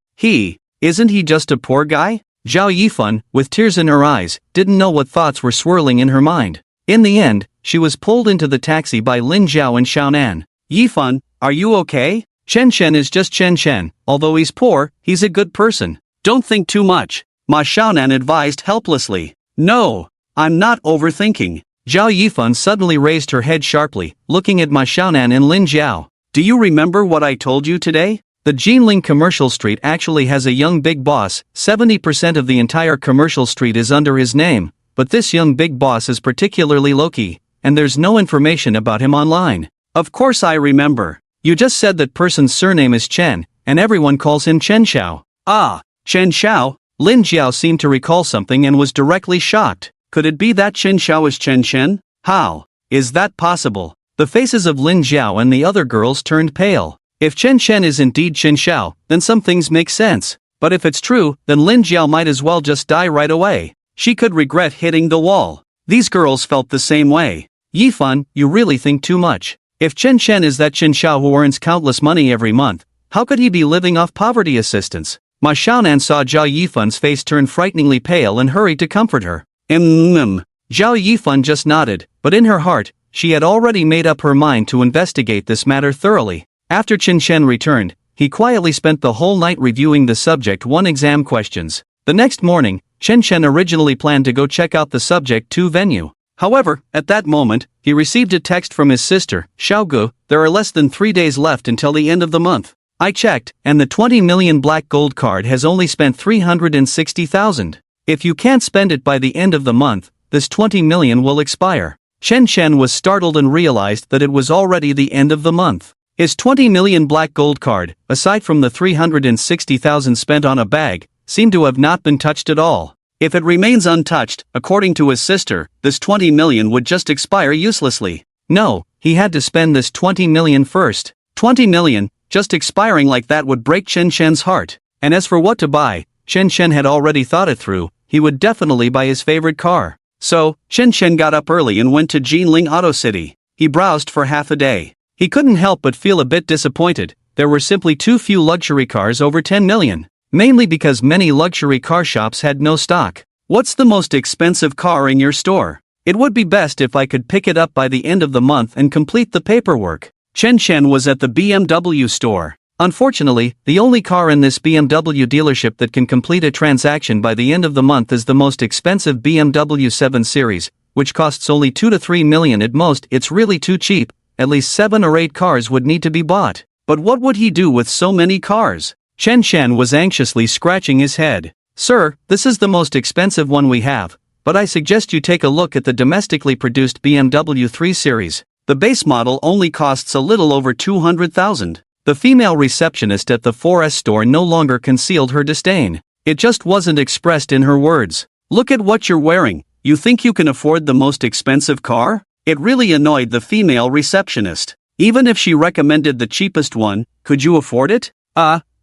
Isn't he just a poor guy? Zhao Yifan, with tears in her eyes, didn't know what thoughts were swirling in her mind. In the end, she was pulled into the taxi by Lin Zhao and Xiaonan. Yifan, are you okay? Chen Chen is just Chen Chen. Although he's poor, he's a good person. Don't think too much, Ma Xiaonan advised helplessly. No, I'm not overthinking. Zhao Yifan suddenly raised her head sharply, looking at Ma Xiaonan and Lin Zhao. Do you remember what I told you today? The Jinling commercial street actually has a young big boss. 70% of the entire commercial street is under his name, but this young big boss is particularly low-key, and there's no information about him online. Of course I remember. You just said that person's surname is Chen, and everyone calls him Chen Xiao. Ah, Chen Xiao? Lin Zhao seemed to recall something and was directly shocked. Could it be that Chen Xiao is Chen Chen? How is that possible? The faces of Lin Zhao and the other girls turned pale. If Chen Chen is indeed Chen Xiao, then some things make sense. But if it's true, then Lin Zhao might as well just die right away. She could regret hitting the wall. These girls felt the same way. Yifan, you really think too much. If Chen Chen is that Chen Xiao who earns countless money every month, how could he be living off poverty assistance? Ma Xiaonan saw Zhao Yifan's face turn frighteningly pale and hurried to comfort her. Zhao Yifan just nodded, but in her heart, she had already made up her mind to investigate this matter thoroughly. After Chen Chen returned, he quietly spent the whole night reviewing the Subject 1 exam questions. The next morning, Chen Chen originally planned to go check out the Subject 2 venue. However, at that moment, he received a text from his sister, Xiaogu. There are less than 3 days left until the end of the month. I checked, and the 20 million black gold card has only spent 360,000. If you can't spend it by the end of the month, this 20 million will expire. Chen Chen was startled and realized that it was already the end of the month. His 20 million black gold card, aside from the 360,000 spent on a bag, seemed to have not been touched at all. If it remains untouched, according to his sister, this 20 million would just expire uselessly. No, he had to spend this 20 million first. 20 million, just expiring like that would break Chen Chen's heart. And as for what to buy, Chen Chen had already thought it through. He would definitely buy his favorite car. So, Chen Chen got up early and went to Jinling Auto City. He browsed for half a day. He couldn't help but feel a bit disappointed. There were simply too few luxury cars over 10 million. Mainly because many luxury car shops had no stock. What's the most expensive car in your store? It would be best if I could pick it up by the end of the month and complete the paperwork. Chen Chen was at the BMW store. Unfortunately, the only car in this BMW dealership that can complete a transaction by the end of the month is the most expensive BMW 7 Series, which costs only 2 to 3 million at most. It's really too cheap. At least 7 or 8 cars would need to be bought. But what would he do with so many cars? Chen Chen was anxiously scratching his head. Sir, this is the most expensive one we have, but I suggest you take a look at the domestically produced BMW 3 Series. The base model only costs a little over 200,000. The female receptionist at the 4S store no longer concealed her disdain. It just wasn't expressed in her words. Look at what you're wearing. You think you can afford the most expensive car? It really annoyed the female receptionist. Even if she recommended the cheapest one, could you afford it?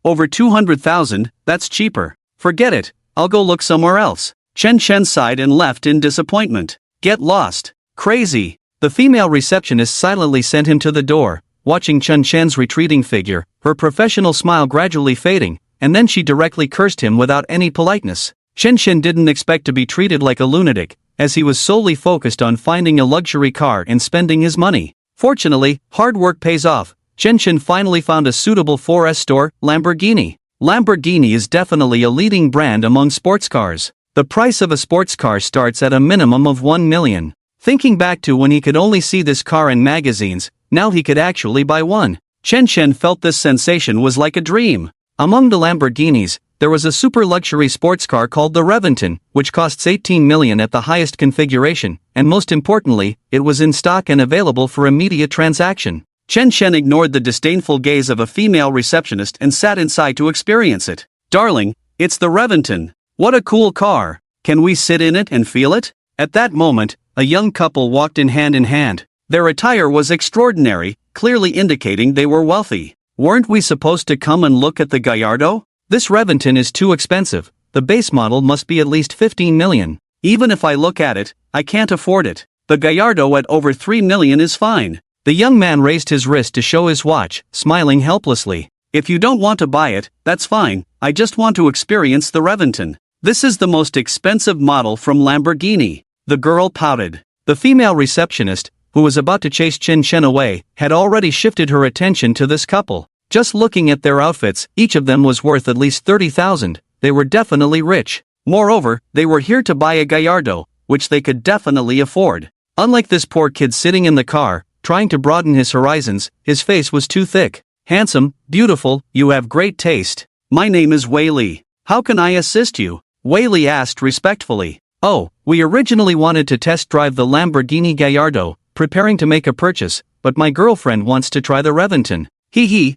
Over 200,000, that's cheaper. Forget it, I'll go look somewhere else. Chen Chen sighed and left in disappointment. Get lost. Crazy. The female receptionist silently sent him to the door. Watching Chen Chen's retreating figure, her professional smile gradually fading, and then she directly cursed him without any politeness. Chen Chen didn't expect to be treated like a lunatic, as he was solely focused on finding a luxury car and spending his money. Fortunately, hard work pays off. Chen Chen finally found a suitable 4S store, Lamborghini. Lamborghini is definitely a leading brand among sports cars. The price of a sports car starts at a minimum of 1 million. Thinking back to when he could only see this car in magazines, now he could actually buy one. Chen Chen felt this sensation was like a dream. Among the Lamborghinis, there was a super luxury sports car called the Reventon, which costs 18 million at the highest configuration, and most importantly, it was in stock and available for immediate transaction. Chen Chen ignored the disdainful gaze of a female receptionist and sat inside to experience it. Darling, it's the Reventon. What a cool car. Can we sit in it and feel it? At that moment, a young couple walked in hand. Their attire was extraordinary, clearly indicating they were wealthy. Weren't we supposed to come and look at the Gallardo? This Reventon is too expensive. The base model must be at least 15 million. Even if I look at it, I can't afford it. The Gallardo at over 3 million is fine. The young man raised his wrist to show his watch, smiling helplessly. If you don't want to buy it, that's fine. I just want to experience the Reventon. This is the most expensive model from Lamborghini. The girl pouted. The female receptionist, who was about to chase Chen Chen away, had already shifted her attention to this couple. Just looking at their outfits, each of them was worth at least 30,000. They were definitely rich. Moreover, they were here to buy a Gallardo, which they could definitely afford. Unlike this poor kid sitting in the car, trying to broaden his horizons, his face was too thick. Handsome, beautiful, you have great taste. My name is Wei Li. How can I assist you? Wei Li asked respectfully. Oh, we originally wanted to test drive the Lamborghini Gallardo, preparing to make a purchase, but my girlfriend wants to try the Reventon.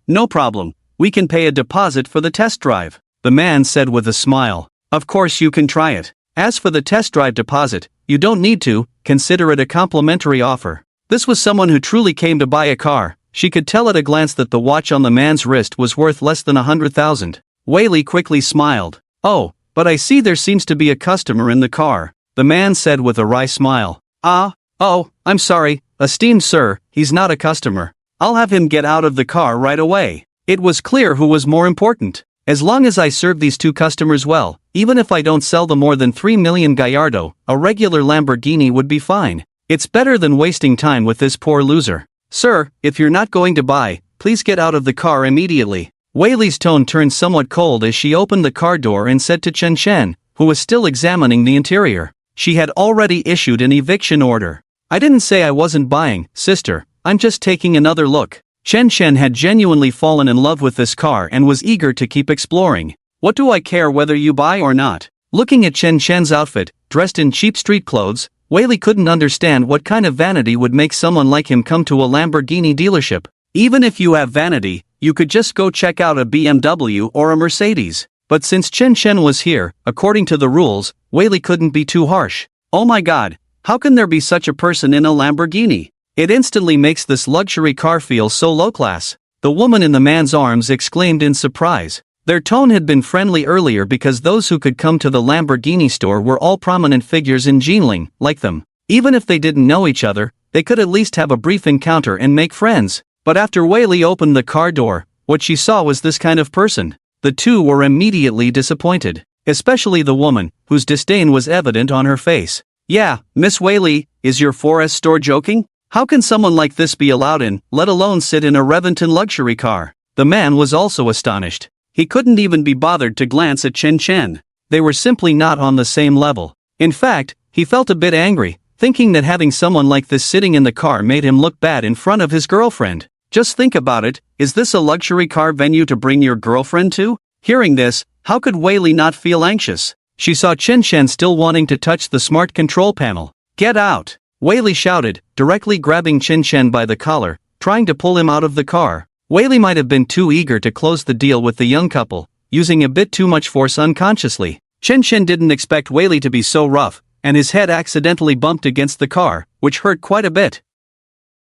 No problem. We can pay a deposit for the test drive. The man said with a smile. Of course you can try it. As for the test drive deposit, you don't need to, consider it a complimentary offer. This was someone who truly came to buy a car. She could tell at a glance that the watch on the man's wrist was worth less than 100,000. Wei Li quickly smiled. Oh, but I see there seems to be a customer in the car, the man said with a wry smile. Oh, I'm sorry, esteemed sir, he's not a customer. I'll have him get out of the car right away. It was clear who was more important. As long as I serve these two customers well, even if I don't sell the more than 3 million Gallardo, a regular Lamborghini would be fine. It's better than wasting time with this poor loser. Sir, if you're not going to buy, please get out of the car immediately. Wei Li's tone turned somewhat cold as she opened the car door and said to Chen Chen, who was still examining the interior. She had already issued an eviction order. I didn't say I wasn't buying, sister, I'm just taking another look. Chen Chen had genuinely fallen in love with this car and was eager to keep exploring. What do I care whether you buy or not? Looking at Chen Chen's outfit, dressed in cheap street clothes, Whaley couldn't understand what kind of vanity would make someone like him come to a Lamborghini dealership. Even if you have vanity, you could just go check out a BMW or a Mercedes. But since Chen Chen was here, according to the rules, Whaley couldn't be too harsh. Oh my god, how can there be such a person in a Lamborghini? It instantly makes this luxury car feel so low class. The woman in the man's arms exclaimed in surprise. Their tone had been friendly earlier because those who could come to the Lamborghini store were all prominent figures in Jinling, like them. Even if they didn't know each other, they could at least have a brief encounter and make friends. But after Whaley opened the car door, what she saw was this kind of person. The two were immediately disappointed. Especially the woman, whose disdain was evident on her face. Yeah, Miss Whaley, is your 4S store joking? How can someone like this be allowed in, let alone sit in a Reventon luxury car? The man was also astonished. He couldn't even be bothered to glance at Chen Chen. They were simply not on the same level. In fact, he felt a bit angry, thinking that having someone like this sitting in the car made him look bad in front of his girlfriend. Just think about it, is this a luxury car venue to bring your girlfriend to? Hearing this, how could Whaley not feel anxious? She saw Chen Chen still wanting to touch the smart control panel. Get out! Whaley shouted, directly grabbing Chen Chen by the collar, trying to pull him out of the car. Whaley might have been too eager to close the deal with the young couple, using a bit too much force unconsciously. Chen Chen didn't expect Whaley to be so rough, and his head accidentally bumped against the car, which hurt quite a bit.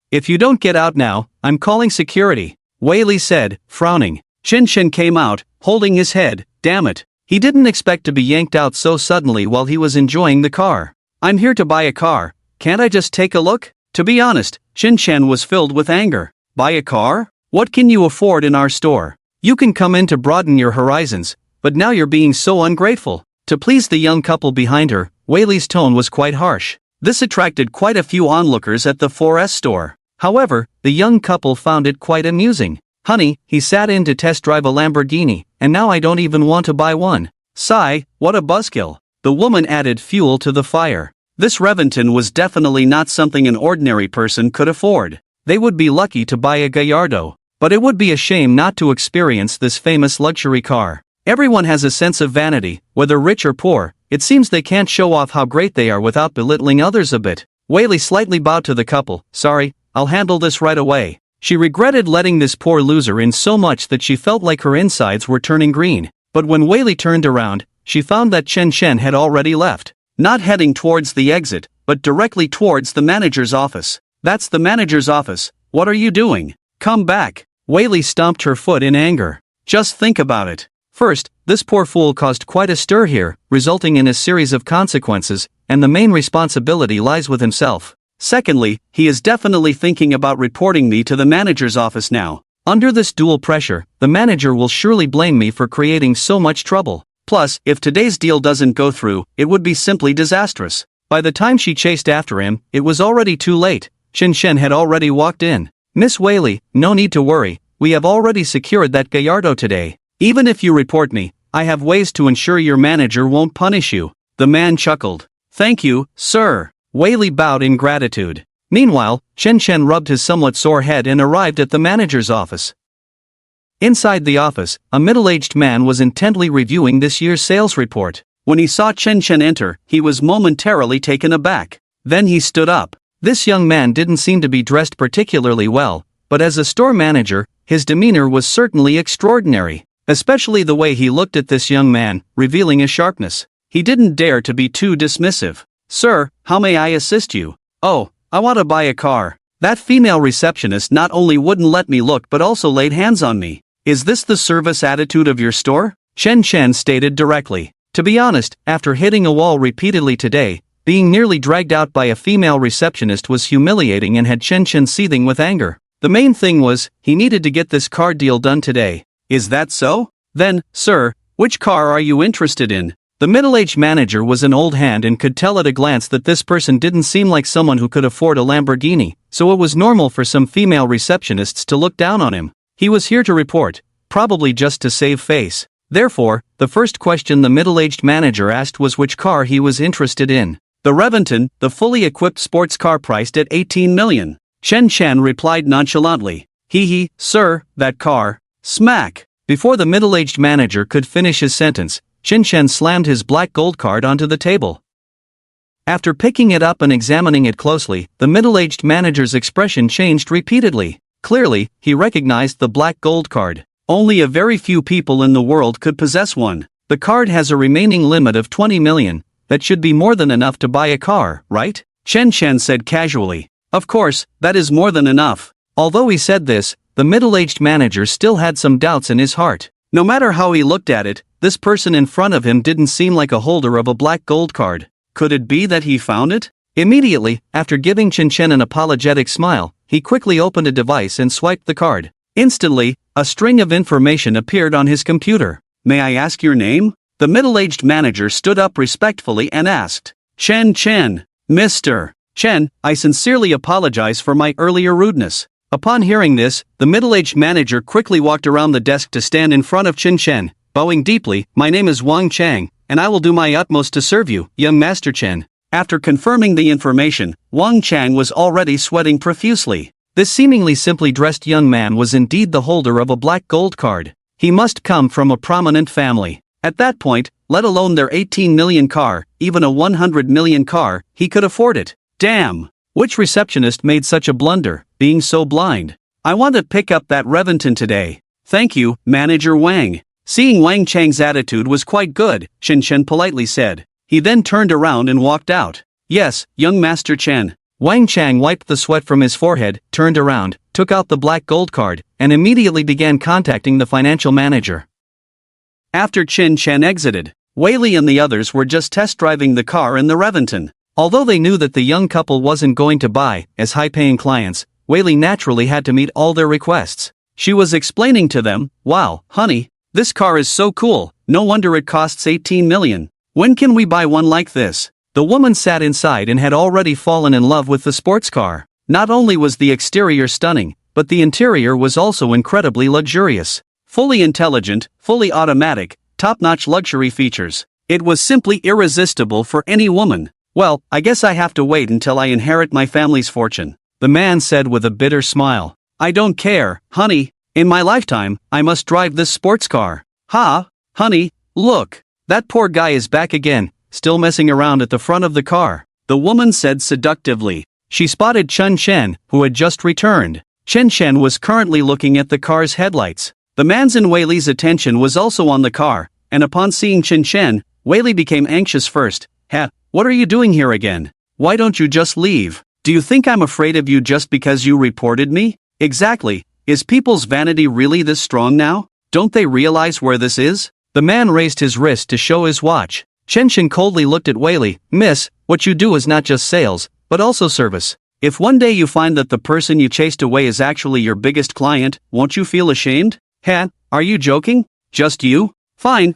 If you don't get out now, I'm calling security, Whaley said, frowning. Chen Chen came out, holding his head. Damn it. He didn't expect to be yanked out so suddenly while he was enjoying the car. I'm here to buy a car. Can't I just take a look? To be honest, Chen Chen was filled with anger. Buy a car? What can you afford in our store? You can come in to broaden your horizons, but now you're being so ungrateful. To please the young couple behind her, Whaley's tone was quite harsh. This attracted quite a few onlookers at the 4S store. However, the young couple found it quite amusing. Honey, he sat in to test drive a Lamborghini, and now I don't even want to buy one. Sigh, what a buzzkill. The woman added fuel to the fire. This Reventon was definitely not something an ordinary person could afford. They would be lucky to buy a Gallardo. But it would be a shame not to experience this famous luxury car. Everyone has a sense of vanity, whether rich or poor. It seems they can't show off how great they are without belittling others a bit. Whaley slightly bowed to the couple. Sorry, I'll handle this right away. She regretted letting this poor loser in so much that she felt like her insides were turning green. But when Whaley turned around, she found that Chen Chen had already left. Not heading towards the exit, but directly towards the manager's office. That's the manager's office. What are you doing? Come back. Whaley stomped her foot in anger. Just think about it. First, this poor fool caused quite a stir here, resulting in a series of consequences, and the main responsibility lies with himself. Secondly, he is definitely thinking about reporting me to the manager's office now. Under this dual pressure, the manager will surely blame me for creating so much trouble. Plus, if today's deal doesn't go through, it would be simply disastrous. By the time she chased after him, it was already too late. Chen Chen had already walked in. Miss Whaley, no need to worry, we have already secured that Gallardo today. Even if you report me, I have ways to ensure your manager won't punish you. The man chuckled. Thank you, sir. Whaley bowed in gratitude. Meanwhile, Chen Chen rubbed his somewhat sore head and arrived at the manager's office. Inside the office, a middle-aged man was intently reviewing this year's sales report. When he saw Chen Chen enter, he was momentarily taken aback. Then he stood up. This young man didn't seem to be dressed particularly well, but as a store manager, his demeanor was certainly extraordinary. Especially the way he looked at this young man, revealing a sharpness. He didn't dare to be too dismissive. Sir, how may I assist you? Oh, I want to buy a car. That female receptionist not only wouldn't let me look but also laid hands on me. Is this the service attitude of your store? Chen Chen stated directly. To be honest, after hitting a wall repeatedly today, being nearly dragged out by a female receptionist was humiliating and had Chen Chen seething with anger. The main thing was, he needed to get this car deal done today. Is that so? Then, sir, which car are you interested in? The middle-aged manager was an old hand and could tell at a glance that this person didn't seem like someone who could afford a Lamborghini, so it was normal for some female receptionists to look down on him. He was here to report, probably just to save face. Therefore, the first question the middle-aged manager asked was which car he was interested in. The Reventon, the fully equipped sports car priced at 18 million. Chen Chen replied nonchalantly. Hee, sir, that car. Smack! Before the middle-aged manager could finish his sentence, Chen Chen slammed his black gold card onto the table. After picking it up and examining it closely, the middle-aged manager's expression changed repeatedly. Clearly, he recognized the black gold card. Only a very few people in the world could possess one. The card has a remaining limit of 20 million. That should be more than enough to buy a car, right? Chen Chen said casually. Of course, that is more than enough. Although he said this, the middle-aged manager still had some doubts in his heart. No matter how he looked at it, this person in front of him didn't seem like a holder of a black gold card. Could it be that he found it? Immediately, after giving Chen Chen an apologetic smile, he quickly opened a device and swiped the card. Instantly, a string of information appeared on his computer. May I ask your name? The middle-aged manager stood up respectfully and asked. Chen Chen. Mr. Chen, I sincerely apologize for my earlier rudeness. Upon hearing this, the middle-aged manager quickly walked around the desk to stand in front of Chen Chen, bowing deeply. My name is Wang Chang, and I will do my utmost to serve you, young Master Chen. After confirming the information, Wang Chang was already sweating profusely. This seemingly simply dressed young man was indeed the holder of a black gold card. He must come from a prominent family. At that point, let alone their 18 million car, even a 100 million car, he could afford it. Damn! Which receptionist made such a blunder, being so blind? I want to pick up that Reventon today. Thank you, Manager Wang. Seeing Wang Chang's attitude was quite good, Chen Chen politely said. He then turned around and walked out. Yes, young Master Chen. Wang Chang wiped the sweat from his forehead, turned around, took out the black gold card, and immediately began contacting the financial manager. After Chen Chen exited, Weili and the others were just test driving the car in the Reventon. Although they knew that the young couple wasn't going to buy, as high-paying clients, Weili naturally had to meet all their requests. She was explaining to them, wow, honey, this car is so cool, no wonder it costs 18 million. When can we buy one like this? The woman sat inside and had already fallen in love with the sports car. Not only was the exterior stunning, but the interior was also incredibly luxurious. Fully intelligent, fully automatic, top-notch luxury features. It was simply irresistible for any woman. Well, I guess I have to wait until I inherit my family's fortune, the man said with a bitter smile. I don't care, honey. In my lifetime, I must drive this sports car. Ha, honey, look. That poor guy is back again, still messing around at the front of the car, the woman said seductively. She spotted Chen Chen, who had just returned. Chen Chen was currently looking at the car's headlights. The man's and Weili's attention was also on the car, and upon seeing Chen Chen, Weili became anxious first. What are you doing here again? Why don't you just leave? Do you think I'm afraid of you just because you reported me? Exactly. Is people's vanity really this strong now? Don't they realize where this is? The man raised his wrist to show his watch. Chen Chen coldly looked at Weili. Miss, what you do is not just sales, but also service. If one day you find that the person you chased away is actually your biggest client, won't you feel ashamed? Are you joking? Just you? Fine,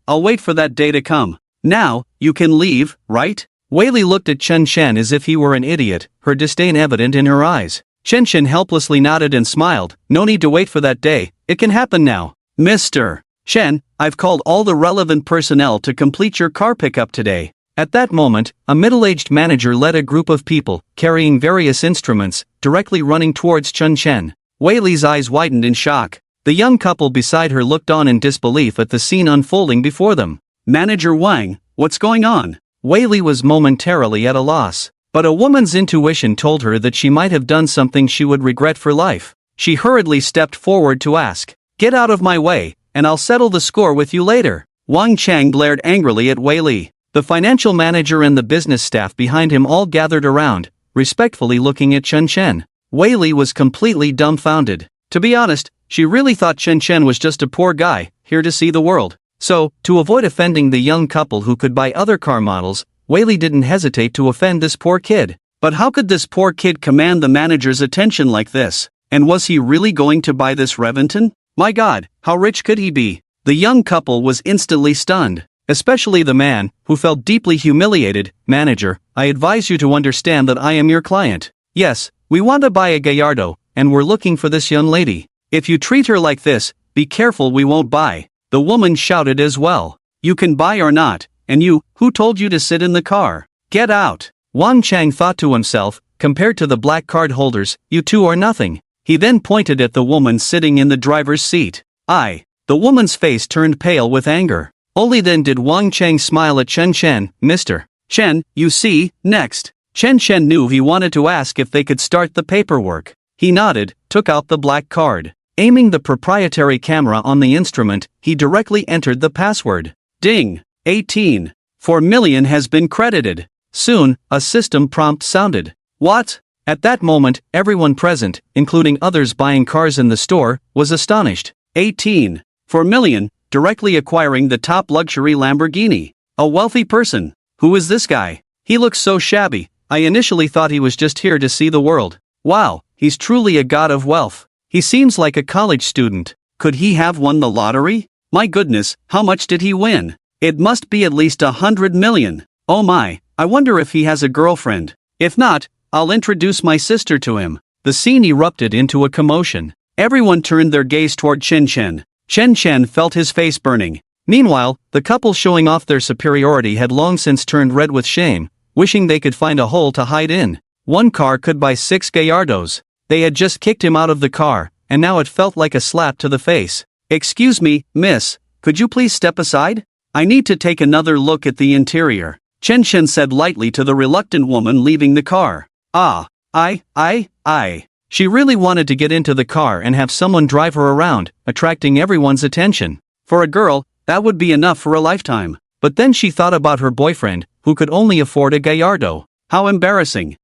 I'll wait for that day to come. Now, you can leave, right? Weili looked at Chen Chen as if he were an idiot, her disdain evident in her eyes. Chen Chen helplessly nodded and smiled. No need to wait for that day, it can happen now. Mr. Chen, I've called all the relevant personnel to complete your car pickup today. At that moment, a middle-aged manager led a group of people, carrying various instruments, directly running towards Chen Chen. Weili's eyes widened in shock. The young couple beside her looked on in disbelief at the scene unfolding before them. Manager Wang, what's going on? Weili was momentarily at a loss. But a woman's intuition told her that she might have done something she would regret for life. She hurriedly stepped forward to ask, "Get out of my way, and I'll settle the score with you later." Wang Chang glared angrily at Weili. The financial manager and the business staff behind him all gathered around, respectfully looking at Chen Chen. Weili was completely dumbfounded. To be honest, she really thought Chen Chen was just a poor guy, here to see the world. So, to avoid offending the young couple who could buy other car models, Weili didn't hesitate to offend this poor kid. But how could this poor kid command the manager's attention like this? And was he really going to buy this Reventon? My God, how rich could he be? The young couple was instantly stunned. Especially the man, who felt deeply humiliated. Manager, I advise you to understand that I am your client. Yes, we want to buy a Gallardo, and we're looking for this young lady. If you treat her like this, be careful we won't buy. The woman shouted as well. You can buy or not, and you, who told you to sit in the car? Get out. Wang Chang thought to himself, compared to the black card holders, you two are nothing. He then pointed at the woman sitting in the driver's seat. The woman's face turned pale with anger. Only then did Wang Chang smile at Chen Chen. Mr. Chen, you see, next. Chen knew he wanted to ask if they could start the paperwork. He nodded, took out the black card. Aiming the proprietary camera on the instrument, he directly entered the password. Ding! 18. 4 million has been credited. Soon, a system prompt sounded. What? At that moment, everyone present, including others buying cars in the store, was astonished. 18. 4 million, directly acquiring the top luxury Lamborghini. A wealthy person. Who is this guy? He looks so shabby. I initially thought he was just here to see the world. Wow, he's truly a god of wealth. He seems like a college student. Could he have won the lottery? My goodness, how much did he win? It must be at least 100 million. Oh my, I wonder if he has a girlfriend. If not, I'll introduce my sister to him. The scene erupted into a commotion. Everyone turned their gaze toward Chen. Chen felt his face burning. Meanwhile, the couple showing off their superiority had long since turned red with shame, wishing they could find a hole to hide in. One car could buy 6 gallardos. They had just kicked him out of the car, and now it felt like a slap to the face. Excuse me, miss, could you please step aside? I need to take another look at the interior. Chen said lightly to the reluctant woman leaving the car. She really wanted to get into the car and have someone drive her around, attracting everyone's attention. For a girl, that would be enough for a lifetime. But then she thought about her boyfriend, who could only afford a gallardo. How embarrassing.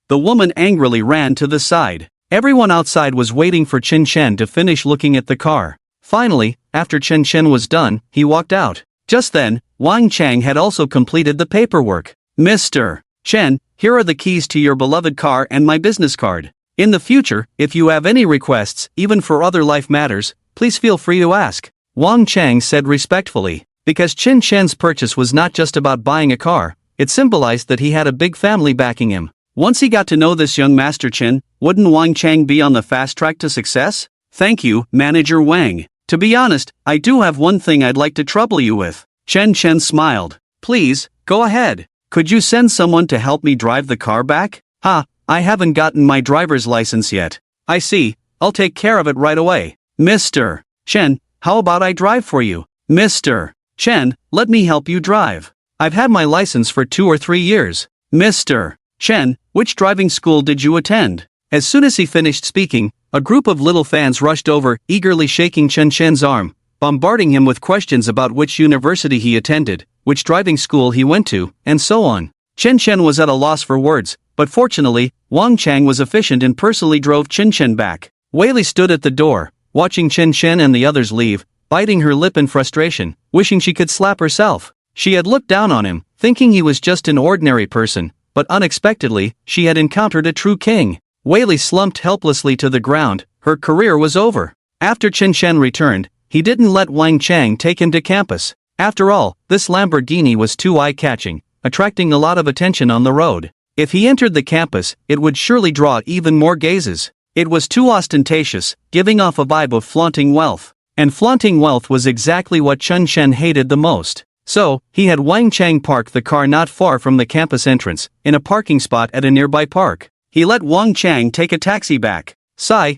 The woman angrily ran to the side. Everyone outside was waiting for Chen to finish looking at the car. Finally, after Chen was done, he walked out. Just then, Wang Chang had also completed the paperwork. Mr. Chen, here are the keys to your beloved car and my business card. In the future, if you have any requests, even for other life matters, please feel free to ask. Wang Chang said respectfully. Because Chen's purchase was not just about buying a car, it symbolized that he had a big family backing him. Once he got to know this young Master Chen, wouldn't Wang Chang be on the fast track to success? Thank you, Manager Wang. To be honest, I do have one thing I'd like to trouble you with. Chen smiled. Please, go ahead. Could you send someone to help me drive the car back? I haven't gotten my driver's license yet. I see, I'll take care of it right away. Mr. Chen, how about I drive for you? Mr. Chen, let me help you drive. I've had my license for 2 or 3 years. Mr. Chen, which driving school did you attend? As soon as he finished speaking, a group of little fans rushed over, eagerly shaking Chen's arm, bombarding him with questions about which university he attended, which driving school he went to, and so on. Chen was at a loss for words, but fortunately, Wang Chang was efficient and personally drove Chen back. Weili stood at the door, watching Chen and the others leave, biting her lip in frustration, wishing she could slap herself. She had looked down on him, thinking he was just an ordinary person, but unexpectedly, she had encountered a true king. Weili slumped helplessly to the ground, her career was over. After Chen returned, he didn't let Wang Chang take him to campus. After all, this Lamborghini was too eye-catching, attracting a lot of attention on the road. If he entered the campus, it would surely draw even more gazes. It was too ostentatious, giving off a vibe of flaunting wealth. And flaunting wealth was exactly what Chen hated the most. So, he had Wang Chang park the car not far from the campus entrance, in a parking spot at a nearby park. He let Wang Chang take a taxi back.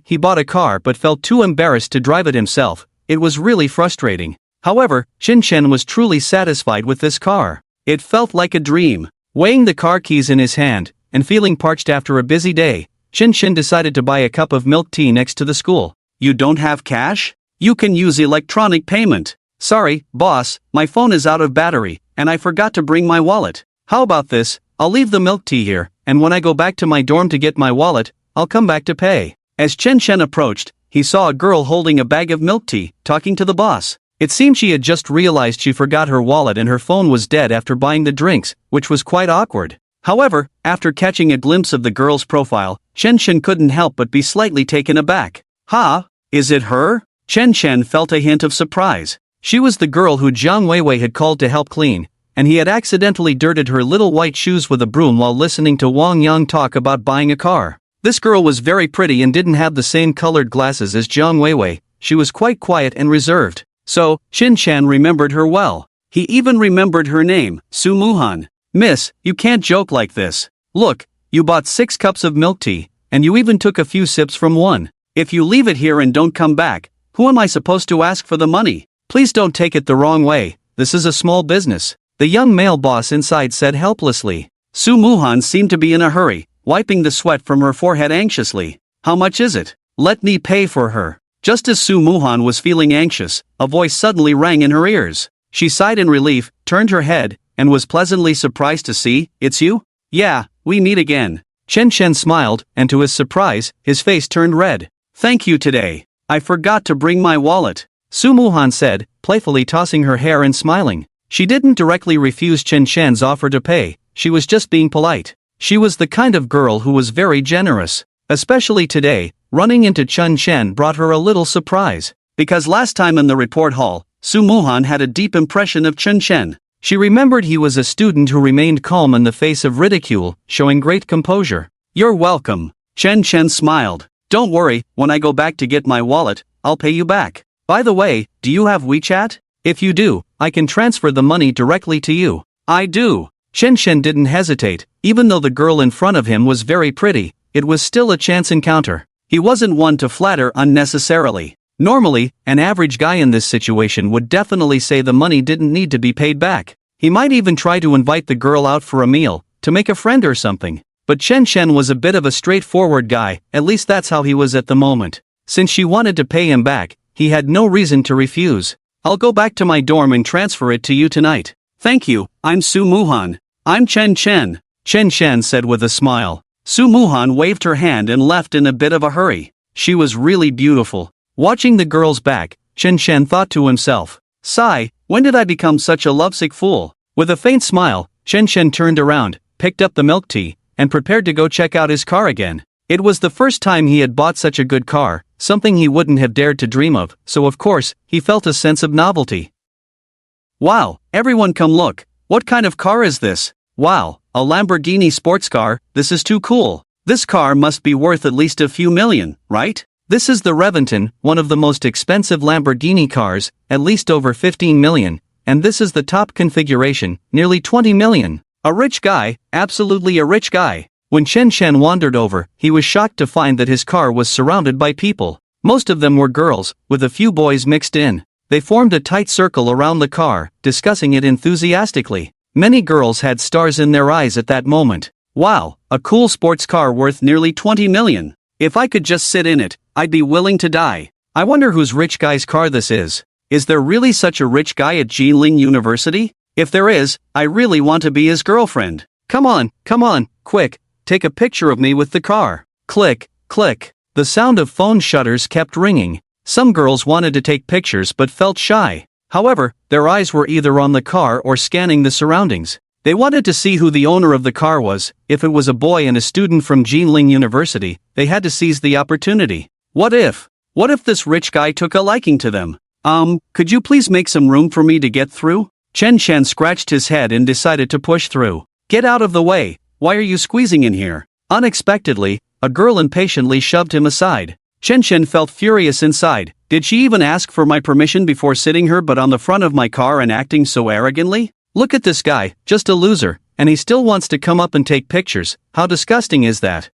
He bought a car but felt too embarrassed to drive it himself. It was really frustrating. However, Chen was truly satisfied with this car. It felt like a dream. Weighing the car keys in his hand, and feeling parched after a busy day, Chen decided to buy a cup of milk tea next to the school. You don't have cash? You can use electronic payment. Sorry, boss, my phone is out of battery, and I forgot to bring my wallet. How about this? I'll leave the milk tea here, and when I go back to my dorm to get my wallet, I'll come back to pay. As Chen approached, he saw a girl holding a bag of milk tea, talking to the boss. It seemed she had just realized she forgot her wallet and her phone was dead after buying the drinks, which was quite awkward. However, after catching a glimpse of the girl's profile, Chen couldn't help but be slightly taken aback. Is it her? Chen felt a hint of surprise. She was the girl who Jiang Weiwei had called to help clean, and he had accidentally dirted her little white shoes with a broom while listening to Wang Yang talk about buying a car. This girl was very pretty and didn't have the same colored glasses as Jiang Weiwei. She was quite quiet and reserved. So, Chen remembered her well. He even remembered her name, Su Muhan. Miss, you can't joke like this. Look, you bought 6 cups of milk tea, and you even took a few sips from one. If you leave it here and don't come back, who am I supposed to ask for the money? Please don't take it the wrong way, this is a small business. the young male boss inside said helplessly. Su Muhan seemed to be in a hurry, wiping the sweat from her forehead anxiously. How much is it? Let me pay for her. Just as Su Muhan was feeling anxious, a voice suddenly rang in her ears. She sighed in relief, turned her head, and was pleasantly surprised to see, it's you? Yeah, we meet again. Chen Chen smiled, and to his surprise, his face turned red. Thank you today. I forgot to bring my wallet. Su Muhan said, playfully tossing her hair and smiling. She didn't directly refuse Chen Chen's offer to pay, she was just being polite. She was the kind of girl who was very generous. Especially today, running into Chen Chen brought her a little surprise. Because last time in the report hall, Su Muhan had a deep impression of Chen Chen. She remembered he was a student who remained calm in the face of ridicule, showing great composure. You're welcome. Chen Chen smiled. Don't worry, when I go back to get my wallet, I'll pay you back. By the way, do you have WeChat? If you do, I can transfer the money directly to you. I do. Chen Chen didn't hesitate, even though the girl in front of him was very pretty, it was still a chance encounter. He wasn't one to flatter unnecessarily. Normally, an average guy in this situation would definitely say the money didn't need to be paid back. He might even try to invite the girl out for a meal, to make a friend or something. But Chen Chen was a bit of a straightforward guy, at least that's how he was at the moment. Since she wanted to pay him back, he had no reason to refuse. I'll go back to my dorm and transfer it to you tonight. Thank you, I'm Su Muhan. I'm Chen Chen. Chen Chen said with a smile. Su Muhan waved her hand and left in a bit of a hurry. She was really beautiful. Watching the girl's back, Chen Chen thought to himself. Sigh, when did I become such a lovesick fool? With a faint smile, Chen Chen turned around, picked up the milk tea, and prepared to go check out his car again. It was the first time he had bought such a good car, something he wouldn't have dared to dream of, so of course, he felt a sense of novelty. Wow, everyone come look. What kind of car is this? Wow, a Lamborghini sports car, this is too cool. This car must be worth at least a few million, right? This is the Reventon, one of the most expensive Lamborghini cars, at least over 15 million, and this is the top configuration, nearly 20 million. A rich guy, absolutely a rich guy. When Chen Chen wandered over, he was shocked to find that his car was surrounded by people. Most of them were girls, with a few boys mixed in. They formed a tight circle around the car, discussing it enthusiastically. Many girls had stars in their eyes at that moment. Wow, a cool sports car worth nearly 20 million. If I could just sit in it, I'd be willing to die. I wonder whose rich guy's car this is. Is there really such a rich guy at Jilin University? If there is, I really want to be his girlfriend. Come on, quick, take a picture of me with the car. Click, click. The sound of phone shutters kept ringing. Some girls wanted to take pictures but felt shy. However, their eyes were either on the car or scanning the surroundings. They wanted to see who the owner of the car was. If it was a boy and a student from Jilin University, they had to seize the opportunity. What if this rich guy took a liking to them? Could you please make some room for me to get through? Chen Chen scratched his head and decided to push through. Get out of the way, why are you squeezing in here? Unexpectedly, a girl impatiently shoved him aside. Chen Chen felt furious inside. Did she even ask for my permission before sitting her butt on the front of my car and acting so arrogantly? Look at this guy, just a loser, and he still wants to come up and take pictures. How disgusting is that?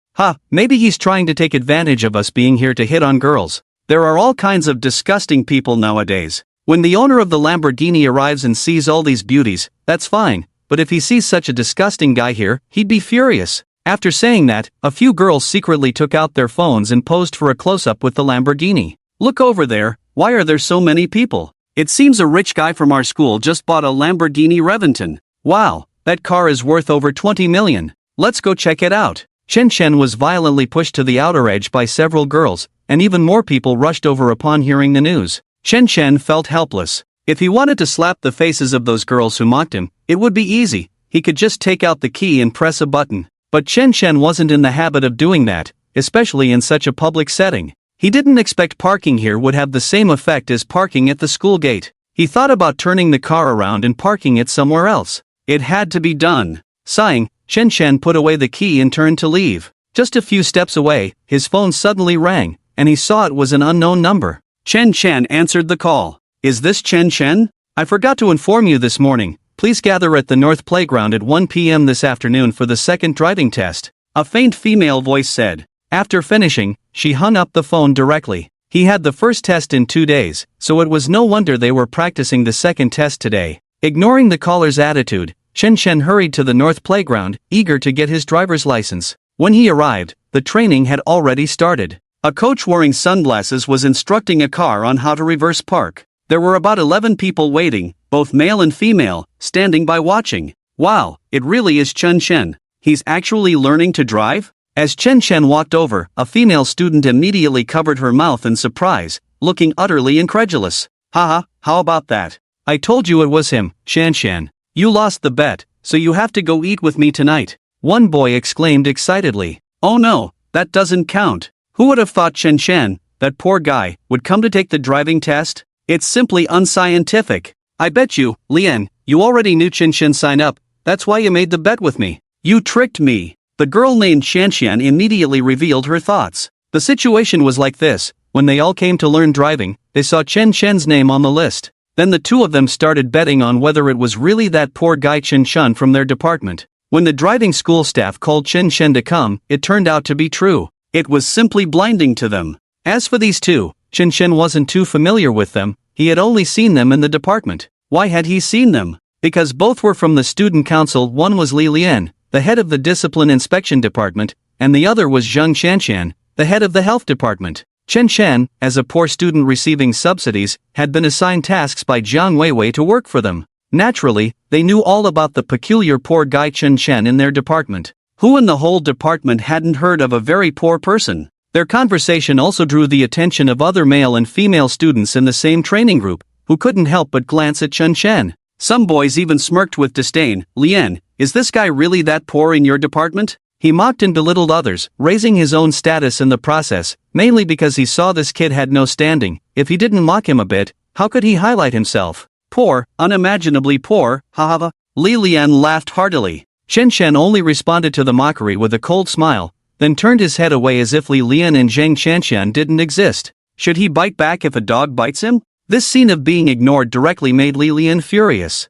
Maybe he's trying to take advantage of us being here to hit on girls. There are all kinds of disgusting people nowadays. When the owner of the Lamborghini arrives and sees all these beauties, that's fine, but if he sees such a disgusting guy here, he'd be furious. After saying that, a few girls secretly took out their phones and posed for a close-up with the Lamborghini. Look over there, why are there so many people? It seems a rich guy from our school just bought a Lamborghini Reventon. Wow, that car is worth over 20 million. Let's go check it out. Chen Chen was violently pushed to the outer edge by several girls, and even more people rushed over upon hearing the news. Chen Chen felt helpless. If he wanted to slap the faces of those girls who mocked him, it would be easy. He could just take out the key and press a button. But Chen Chen wasn't in the habit of doing that, especially in such a public setting. He didn't expect parking here would have the same effect as parking at the school gate. He thought about turning the car around and parking it somewhere else. It had to be done. Sighing, Chen Chen put away the key and turned to leave. Just a few steps away, his phone suddenly rang, and he saw it was an unknown number. Chen Chen answered the call. Is this Chen Chen? I forgot to inform you this morning. Please gather at the North Playground at 1 p.m. this afternoon for the second driving test. A faint female voice said. After finishing, she hung up the phone directly. He had the first test in 2 days, so it was no wonder they were practicing the second test today. Ignoring the caller's attitude, Chen Chen hurried to the north playground, eager to get his driver's license. When he arrived, the training had already started. A coach wearing sunglasses was instructing a car on how to reverse park. There were about 11 people waiting, both male and female, standing by watching. Wow, it really is Chen Chen. He's actually learning to drive? As Chen Chen walked over, a female student immediately covered her mouth in surprise, looking utterly incredulous. Haha, how about that? I told you it was him, Shan Shan. You lost the bet, so you have to go eat with me tonight. One boy exclaimed excitedly. Oh no, that doesn't count. Who would have thought Chen Shan, that poor guy, would come to take the driving test? It's simply unscientific. I bet you, Lian, you already knew Chen Shan sign up, that's why you made the bet with me. You tricked me. The girl named Shanshan immediately revealed her thoughts. The situation was like this: when they all came to learn driving, they saw Chen Shen's name on the list. Then the two of them started betting on whether it was really that poor guy Chen Shan from their department. When the driving school staff called Chen Shen to come, it turned out to be true. It was simply blinding to them. As for these two, Chen Shen wasn't too familiar with them, he had only seen them in the department. Why had he seen them? Because both were from the student council. One was Li Lian, the head of the discipline inspection department, and the other was Zheng Shanshan, the head of the health department. Chen Shan, as a poor student receiving subsidies, had been assigned tasks by Jiang Weiwei to work for them. Naturally, they knew all about the peculiar poor guy Chen Shan in their department. Who in the whole department hadn't heard of a very poor person? Their conversation also drew the attention of other male and female students in the same training group, who couldn't help but glance at Chen Shan. Some boys even smirked with disdain. Lian, is this guy really that poor in your department? He mocked and belittled others, raising his own status in the process, mainly because he saw this kid had no standing. If he didn't mock him a bit, how could he highlight himself? Poor, unimaginably poor, haha. Li Lian laughed heartily. Chen Shen only responded to the mockery with a cold smile, then turned his head away as if Li Lian and Zheng Shanshan didn't exist. Should he bite back if a dog bites him? This scene of being ignored directly made Li Lian furious.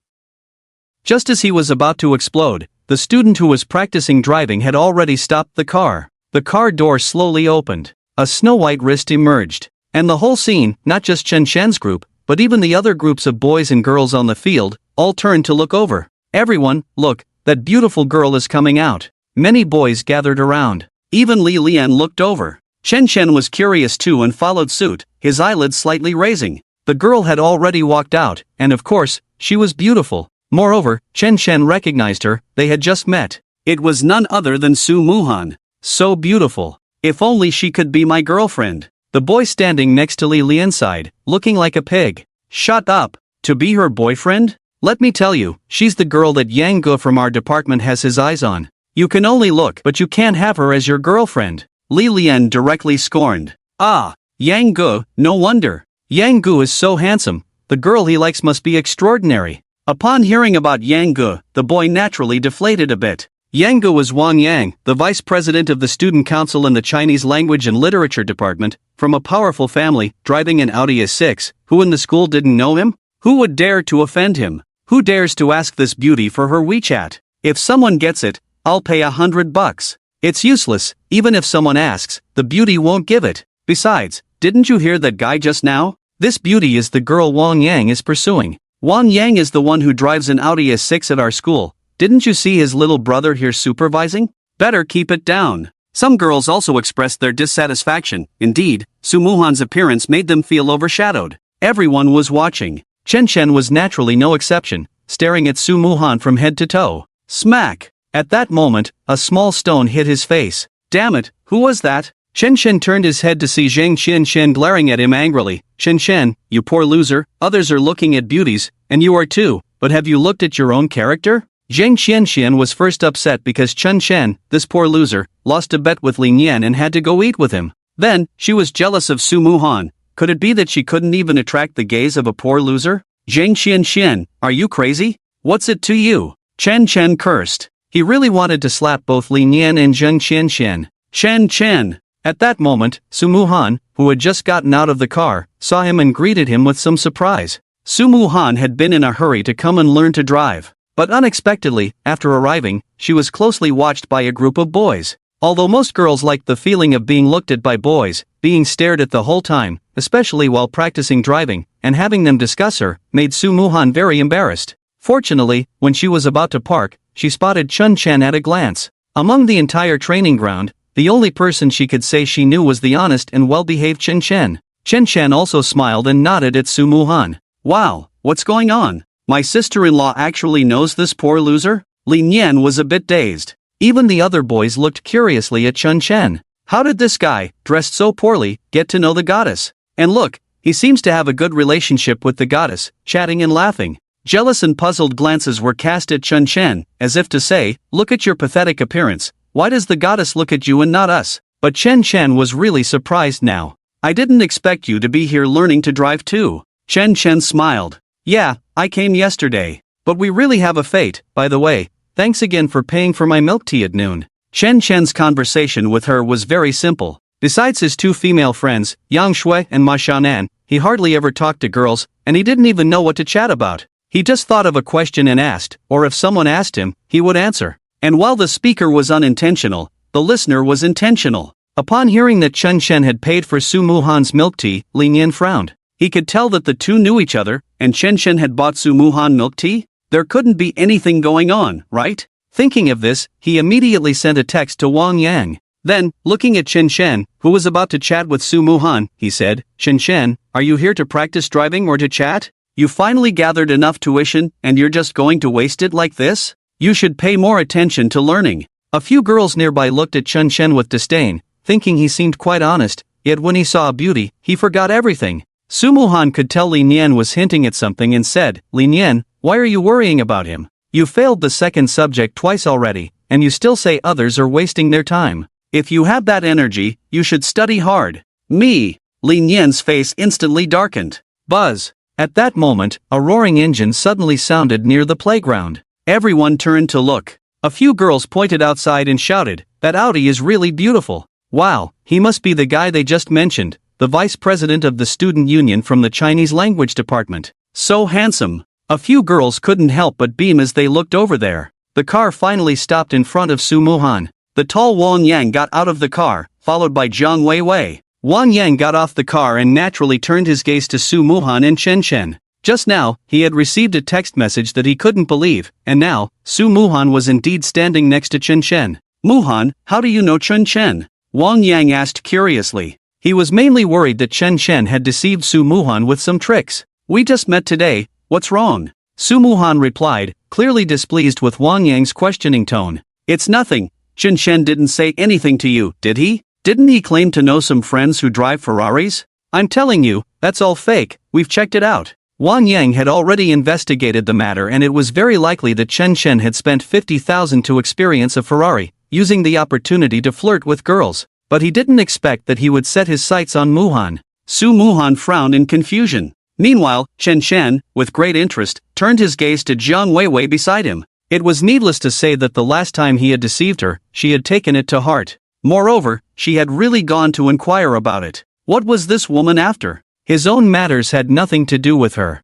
Just as he was about to explode, the student who was practicing driving had already stopped the car. The car door slowly opened. A snow-white wrist emerged. And the whole scene, not just Chen Shen's group, but even the other groups of boys and girls on the field, all turned to look over. Everyone, look, that beautiful girl is coming out. Many boys gathered around. Even Li Lian looked over. Chen Shen was curious too and followed suit, his eyelids slightly raising. The girl had already walked out, and of course, she was beautiful. Moreover, Chen Shen recognized her. They had just met. It was none other than Su Muhan. So beautiful. If only she could be my girlfriend. The boy standing next to Li Lian sighed, looking like a pig. Shut up. To be her boyfriend? Let me tell you, she's the girl that Yang Gu from our department has his eyes on. You can only look, but you can't have her as your girlfriend. Li Lian directly scorned. Ah, Yang Gu, no wonder. Yang Gu is so handsome. The girl he likes must be extraordinary. Upon hearing about Yang Gu, the boy naturally deflated a bit. Yang Gu was Wang Yang, the vice president of the student council in the Chinese language and literature department, from a powerful family, driving an Audi S6. Who in the school didn't know him? Who would dare to offend him? Who dares to ask this beauty for her WeChat? If someone gets it, I'll pay $100. It's useless. Even if someone asks, the beauty won't give it. Besides, didn't you hear that guy just now? This beauty is the girl Wang Yang is pursuing. Wang Yang is the one who drives an Audi S6 at our school. Didn't you see his little brother here supervising? Better keep it down. Some girls also expressed their dissatisfaction. Indeed, Su Muhan's appearance made them feel overshadowed. Everyone was watching. Chen Shen was naturally no exception, staring at Su Muhan from head to toe. Smack! At that moment, a small stone hit his face. Damn it, who was that? Chen Shen turned his head to see Zheng Xianshan glaring at him angrily. Chen Shen, you poor loser, others are looking at beauties, and you are too, but have you looked at your own character? Zheng Xianshan was first upset because Chen Shen, this poor loser, lost a bet with Lin Yan and had to go eat with him. Then, she was jealous of Su Muhan. Could it be that she couldn't even attract the gaze of a poor loser? Zheng Xianshan, are you crazy? What's it to you? Chen Chen cursed. He really wanted to slap both Lin Yan and Zheng Xianshan. Chen Chen! At that moment, Su Muhan, who had just gotten out of the car, saw him and greeted him with some surprise. Su Muhan had been in a hurry to come and learn to drive. But unexpectedly, after arriving, she was closely watched by a group of boys. Although most girls liked the feeling of being looked at by boys, being stared at the whole time, especially while practicing driving, and having them discuss her, made Su Muhan very embarrassed. Fortunately, when she was about to park, she spotted Chun Chen at a glance. Among the entire training ground, the only person she could say she knew was the honest and well-behaved Chen Chen. Chen Chen also smiled and nodded at Su Muhan. Wow, what's going on? My sister-in-law actually knows this poor loser? Li Nian was a bit dazed. Even the other boys looked curiously at Chun Chen. How did this guy, dressed so poorly, get to know the goddess? And look, he seems to have a good relationship with the goddess, chatting and laughing. Jealous and puzzled glances were cast at Chun Chen, as if to say, look at your pathetic appearance, why does the goddess look at you and not us? But Chen Chen was really surprised now. I didn't expect you to be here learning to drive too. Chen Chen smiled. Yeah, I came yesterday. But we really have a fate, by the way, thanks again for paying for my milk tea at noon. Chen Chen's conversation with her was very simple. Besides his two female friends, Yang Shui and Ma Xiaonan, he hardly ever talked to girls, and he didn't even know what to chat about. He just thought of a question and asked, or if someone asked him, he would answer. And while the speaker was unintentional, the listener was intentional. Upon hearing that Chun Chen had paid for Su Muhan's milk tea, Li Nian frowned. He could tell that the two knew each other, and Chen Chen had bought Su Muhan milk tea? There couldn't be anything going on, right? Thinking of this, he immediately sent a text to Wang Yang. Then, looking at Chen Chen, who was about to chat with Su Muhan, he said, Chen Chen, are you here to practice driving or to chat? You finally gathered enough tuition, and you're just going to waste it like this? You should pay more attention to learning. A few girls nearby looked at Chun Chen with disdain, thinking he seemed quite honest, yet when he saw a beauty, he forgot everything. Su Muhan could tell Li Nian was hinting at something and said, Li Nian, why are you worrying about him? You failed the second subject twice already, and you still say others are wasting their time. If you have that energy, you should study hard. Me. Li Nian's face instantly darkened. Buzz. At that moment, a roaring engine suddenly sounded near the playground. Everyone turned to look. A few girls pointed outside and shouted, that Audi is really beautiful. Wow, he must be the guy they just mentioned, the vice president of the student union from the Chinese language department. So handsome. A few girls couldn't help but beam as they looked over there. The car finally stopped in front of Su Muhan. The tall Wang Yang got out of the car, followed by Jiang Weiwei. Wang Yang got off the car and naturally turned his gaze to Su Muhan and Chen Chen. Just now, he had received a text message that he couldn't believe, and now, Su Muhan was indeed standing next to Chen Chen. Muhan, how do you know Chen Chen? Wang Yang asked curiously. He was mainly worried that Chen Chen had deceived Su Muhan with some tricks. We just met today, what's wrong? Su Muhan replied, clearly displeased with Wang Yang's questioning tone. It's nothing. Chen Chen didn't say anything to you, did he? Didn't he claim to know some friends who drive Ferraris? I'm telling you, that's all fake, we've checked it out. Wang Yang had already investigated the matter and it was very likely that Chen Chen had spent 50,000 to experience a Ferrari, using the opportunity to flirt with girls, but he didn't expect that he would set his sights on Muhan. Su Muhan frowned in confusion. Meanwhile, Chen Chen, with great interest, turned his gaze to Jiang Weiwei beside him. It was needless to say that the last time he had deceived her, she had taken it to heart. Moreover, she had really gone to inquire about it. What was this woman after? His own matters had nothing to do with her.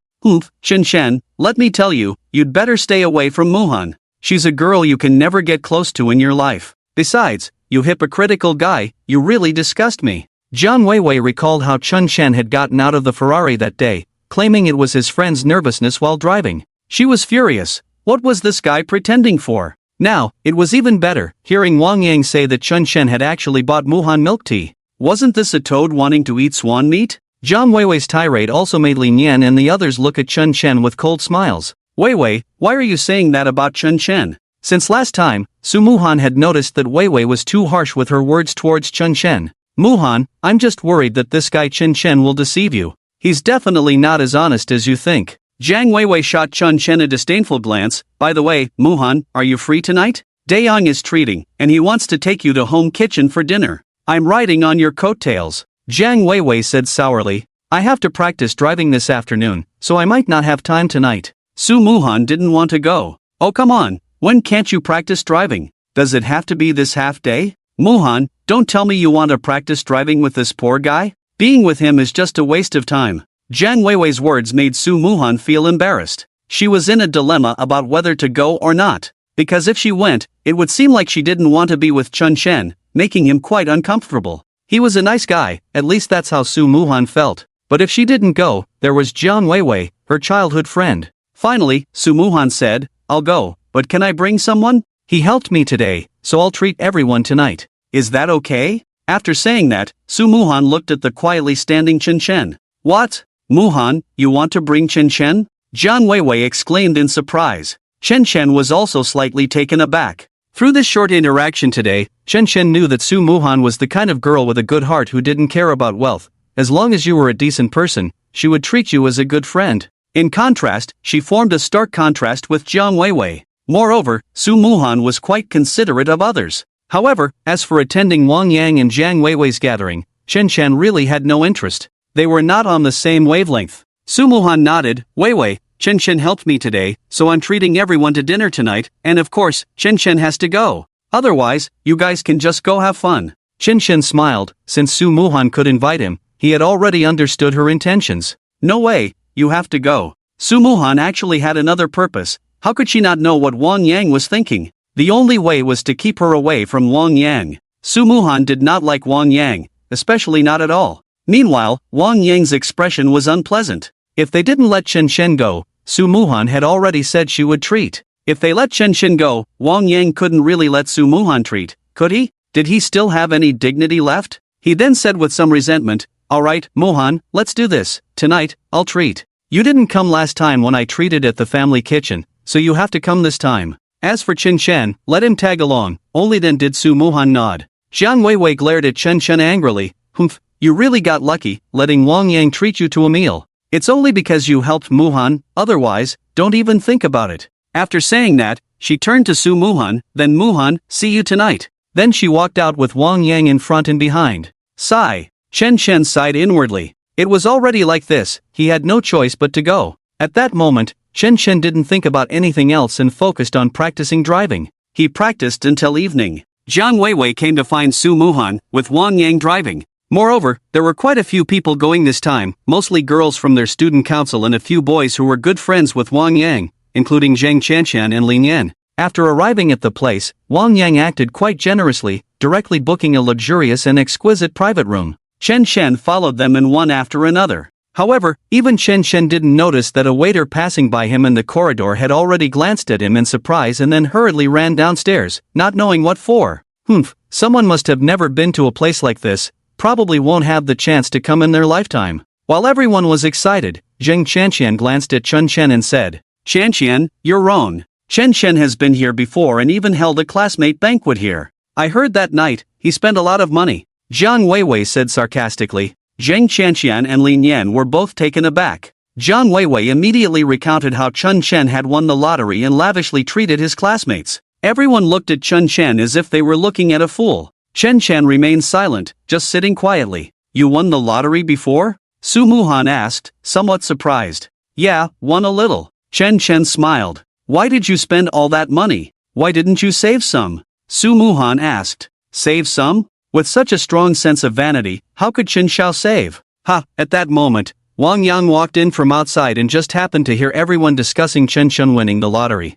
Chen Chen, let me tell you, you'd better stay away from Muhan. She's a girl you can never get close to in your life. Besides, you hypocritical guy, you really disgust me. Jiang Weiwei recalled how Chun Chen had gotten out of the Ferrari that day, claiming it was his friend's nervousness while driving. She was furious. What was this guy pretending for? Now, it was even better, hearing Wang Yang say that Chun Chen had actually bought Muhan milk tea. Wasn't this a toad wanting to eat swan meat? Jiang Weiwei's tirade also made Li Nian and the others look at Chun Chen with cold smiles. Weiwei, why are you saying that about Chun Chen? Since last time, Su Muhan had noticed that Weiwei was too harsh with her words towards Chun Chen. Muhan, I'm just worried that this guy Chen Chen will deceive you. He's definitely not as honest as you think. Jiang Weiwei shot Chun Chen a disdainful glance. By the way, Muhan, are you free tonight? Dayang is treating, and he wants to take you to home kitchen for dinner. I'm riding on your coattails. Jiang Weiwei said sourly. I have to practice driving this afternoon, so I might not have time tonight. Su Muhan didn't want to go. Oh come on, when can't you practice driving? Does it have to be this half day? Muhan, don't tell me you want to practice driving with this poor guy? Being with him is just a waste of time. Jiang Weiwei's words made Su Muhan feel embarrassed. She was in a dilemma about whether to go or not, because if she went, it would seem like she didn't want to be with Chun Chen, making him quite uncomfortable. He was a nice guy, at least that's how Su Muhan felt, but if she didn't go, there was Jiang Weiwei, her childhood friend. Finally, Sumuhan said, I'll go, but can I bring someone? He helped me today, so I'll treat everyone tonight. Is that okay? After saying that, Sumuhan looked at the quietly standing Chen Chen. What? Muhan, you want to bring Chen Chen? Jiang Weiwei exclaimed in surprise. Chen Chen was also slightly taken aback. Through this short interaction today, Chen Chen knew that Su Muhan was the kind of girl with a good heart who didn't care about wealth. As long as you were a decent person, she would treat you as a good friend. In contrast, she formed a stark contrast with Jiang Weiwei. Moreover, Su Muhan was quite considerate of others. However, as for attending Wang Yang and Jiang Weiwei's gathering, Chen Chen really had no interest. They were not on the same wavelength. Su Muhan nodded. Weiwei, Chen Chen helped me today, so I'm treating everyone to dinner tonight, and of course, Chen Chen has to go. Otherwise, you guys can just go have fun. Chen Chen smiled. Since Su Muhan could invite him, he had already understood her intentions. No way, you have to go. Su Muhan actually had another purpose. How could she not know what Wang Yang was thinking? The only way was to keep her away from Wang Yang. Su Muhan did not like Wang Yang, especially not at all. Meanwhile, Wang Yang's expression was unpleasant. If they didn't let Chen Chen go, Su Muhan had already said she would treat. If they let Chen Chen go, Wang Yang couldn't really let Su Muhan treat, could he? Did he still have any dignity left? He then said with some resentment, Alright, Muhan, let's do this. Tonight, I'll treat. You didn't come last time when I treated at the family kitchen, so you have to come this time. As for Chen Chen, let him tag along. Only then did Su Muhan nod. Jiang Weiwei glared at Chen Chen angrily. Humph, you really got lucky, letting Wang Yang treat you to a meal. It's only because you helped Muhan, otherwise, don't even think about it. After saying that, she turned to Su Muhan, then Muhan, see you tonight. Then she walked out with Wang Yang in front and behind. Sigh. Chen Chen sighed inwardly. It was already like this, he had no choice but to go. At that moment, Chen Chen didn't think about anything else and focused on practicing driving. He practiced until evening. Jiang Weiwei came to find Su Muhan, with Wang Yang driving. Moreover, there were quite a few people going this time, mostly girls from their student council and a few boys who were good friends with Wang Yang, including Zhang Qianqian and Lin Yan. After arriving at the place, Wang Yang acted quite generously, directly booking a luxurious and exquisite private room. Chen Chen followed them in one after another. However, even Chen Chen didn't notice that a waiter passing by him in the corridor had already glanced at him in surprise and then hurriedly ran downstairs, not knowing what for. Humph, someone must have never been to a place like this, probably won't have the chance to come in their lifetime. While everyone was excited, Zheng Qianqian glanced at Chen Chen and said, Qianqian, you're wrong. Chen Chen has been here before and even held a classmate banquet here. I heard that night, he spent a lot of money. Jiang Weiwei said sarcastically. Zheng Qianqian and Lin Yan were both taken aback. Jiang Weiwei immediately recounted how Chen Chen had won the lottery and lavishly treated his classmates. Everyone looked at Chen Chen as if they were looking at a fool. Chen Chen remained silent, just sitting quietly. You won the lottery before? Su Muhan asked, somewhat surprised. Yeah, won a little. Chen Chen smiled. Why did you spend all that money? Why didn't you save some? Su Muhan asked. Save some? With such a strong sense of vanity, how could Chen Xiao save? Ha, at that moment, Wang Yang walked in from outside and just happened to hear everyone discussing Chen Chen winning the lottery.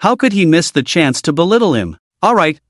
How could he miss the chance to belittle him? Alright,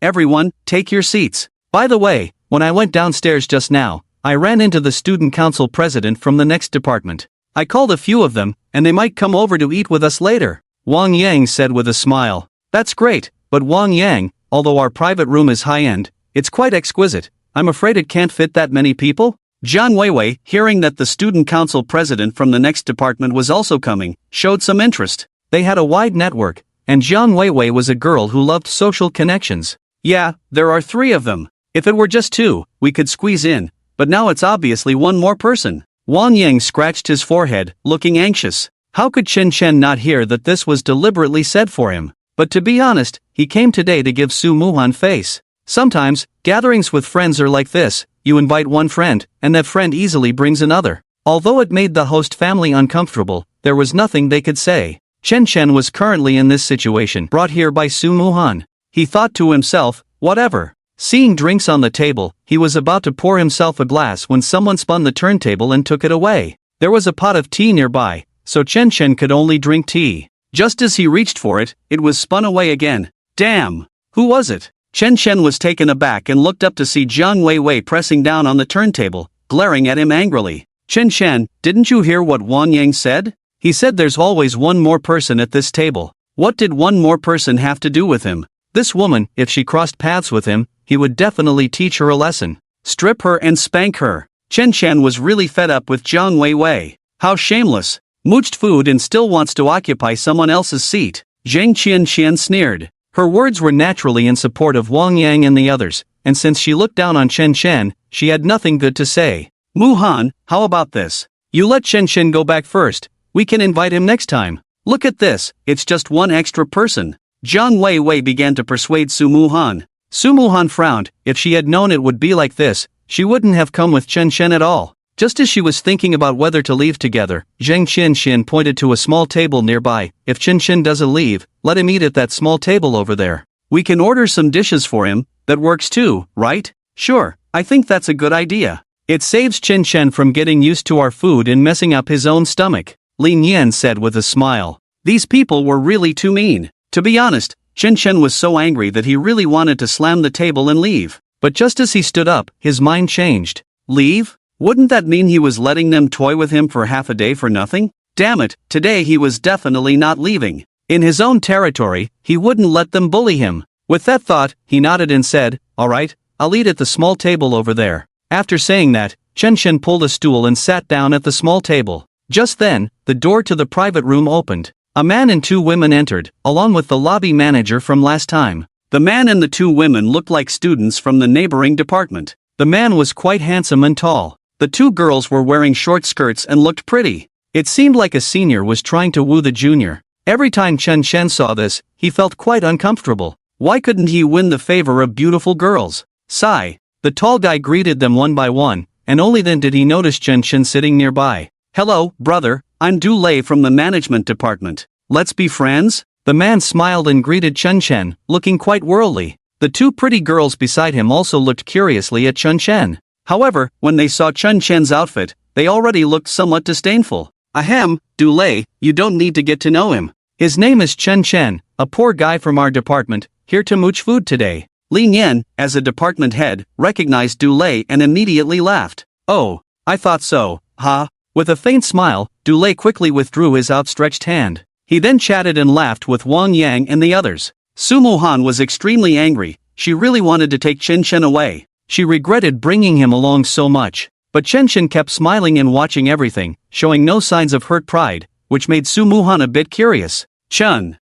everyone, take your seats. By the way, when I went downstairs just now, I ran into the student council president from the next department. I called a few of them, and they might come over to eat with us later. Wang Yang said with a smile. That's great, but Wang Yang, although our private room is high-end, it's quite exquisite. I'm afraid it can't fit that many people? Jiang Weiwei, hearing that the student council president from the next department was also coming, showed some interest. They had a wide network, and Jiang Weiwei was a girl who loved social connections. Yeah, there are 3 of them. If it were just 2, we could squeeze in, but now it's obviously one more person. Wang Yang scratched his forehead, looking anxious. How could Chen Chen not hear that this was deliberately said for him? But to be honest, he came today to give Su Muhan face. Sometimes, gatherings with friends are like this, you invite one friend, and that friend easily brings another. Although it made the host family uncomfortable, there was nothing they could say. Chen Chen was currently in this situation, brought here by Su Muhan. He thought to himself, whatever. Seeing drinks on the table, he was about to pour himself a glass when someone spun the turntable and took it away. There was a pot of tea nearby, so Chen Chen could only drink tea. Just as he reached for it, it was spun away again. Damn! Who was it? Chen Chen was taken aback and looked up to see Jiang Weiwei pressing down on the turntable, glaring at him angrily. Chen Chen, didn't you hear what Wang Yang said? He said there's always one more person at this table. What did one more person have to do with him? This woman, if she crossed paths with him, he would definitely teach her a lesson. Strip her and spank her. Chen Chen was really fed up with Jiang Weiwei. How shameless. Mooched food and still wants to occupy someone else's seat. Zhang Qianqian sneered. Her words were naturally in support of Wang Yang and the others, and since she looked down on Chen Chen, she had nothing good to say. Mu Han, how about this? You let Chen Chen go back first. We can invite him next time. Look at this, it's just one extra person. Jiang Weiwei began to persuade Su Muhan. Su Muhan frowned. If she had known it would be like this, she wouldn't have come with Chen Chen at all. Just as she was thinking about whether to leave together, Zhang Qianxian pointed to a small table nearby. If Chen Chen doesn't leave, let him eat at that small table over there. We can order some dishes for him. That works too, right? Sure, I think that's a good idea. It saves Chen Chen from getting used to our food and messing up his own stomach, Lin Yan said with a smile. These people were really too mean. To be honest, Chen Chen was so angry that he really wanted to slam the table and leave. But just as he stood up, his mind changed. Leave? Wouldn't that mean he was letting them toy with him for half a day for nothing? Damn it, today he was definitely not leaving. In his own territory, he wouldn't let them bully him. With that thought, he nodded and said, "All right, I'll eat at the small table over there." After saying that, Chen Chen pulled a stool and sat down at the small table. Just then, the door to the private room opened. A man and two women entered, along with the lobby manager from last time. The man and the two women looked like students from the neighboring department. The man was quite handsome and tall. The two girls were wearing short skirts and looked pretty. It seemed like a senior was trying to woo the junior. Every time Chen Chen saw this, he felt quite uncomfortable. Why couldn't he win the favor of beautiful girls? Sigh. The tall guy greeted them one by one, and only then did he notice Chen Chen sitting nearby. "Hello, brother, I'm Du Lei from the management department. Let's be friends?" The man smiled and greeted Chen Chen, looking quite worldly. The two pretty girls beside him also looked curiously at Chen Chen. However, when they saw Chen Chen's outfit, they already looked somewhat disdainful. "Ahem, Du Lei, you don't need to get to know him. His name is Chen Chen, a poor guy from our department, here to mooch food today." Lin Yan, as a department head, recognized Du Lei and immediately laughed. "Oh, I thought so, ha." With a faint smile, Du Lei quickly withdrew his outstretched hand. He then chatted and laughed with Wang Yang and the others. Su Muhan was extremely angry. She really wanted to take Chen Chen away. She regretted bringing him along so much. But Chen Chen kept smiling and watching everything, showing no signs of hurt pride, which made Su Muhan a bit curious. Chen.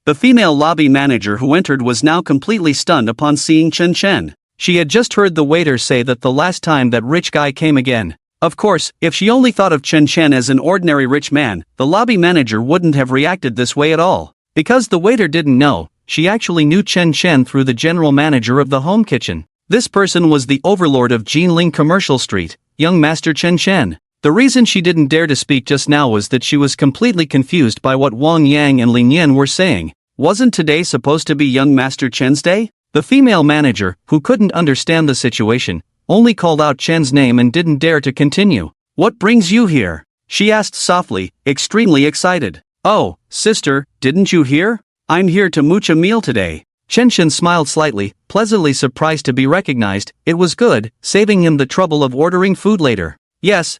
The female lobby manager who entered was now completely stunned upon seeing Chen Chen. She had just heard the waiter say that the last time that rich guy came again. Of course, if she only thought of Chen Chen as an ordinary rich man, the lobby manager wouldn't have reacted this way at all. Because the waiter didn't know, she actually knew Chen Chen through the general manager of the home kitchen. This person was the overlord of Jinling Commercial Street, young Master Chen Chen. The reason she didn't dare to speak just now was that she was completely confused by what Wang Yang and Lin Yan were saying. Wasn't today supposed to be young Master Chen's day? The female manager, who couldn't understand the situation, only called out Chen's name and didn't dare to continue. "What brings you here?" she asked softly, extremely excited. "Oh, sister, didn't you hear? I'm here to mooch a meal today." Chen Chen smiled slightly, pleasantly surprised to be recognized. It was good, saving him the trouble of ordering food later. Yes,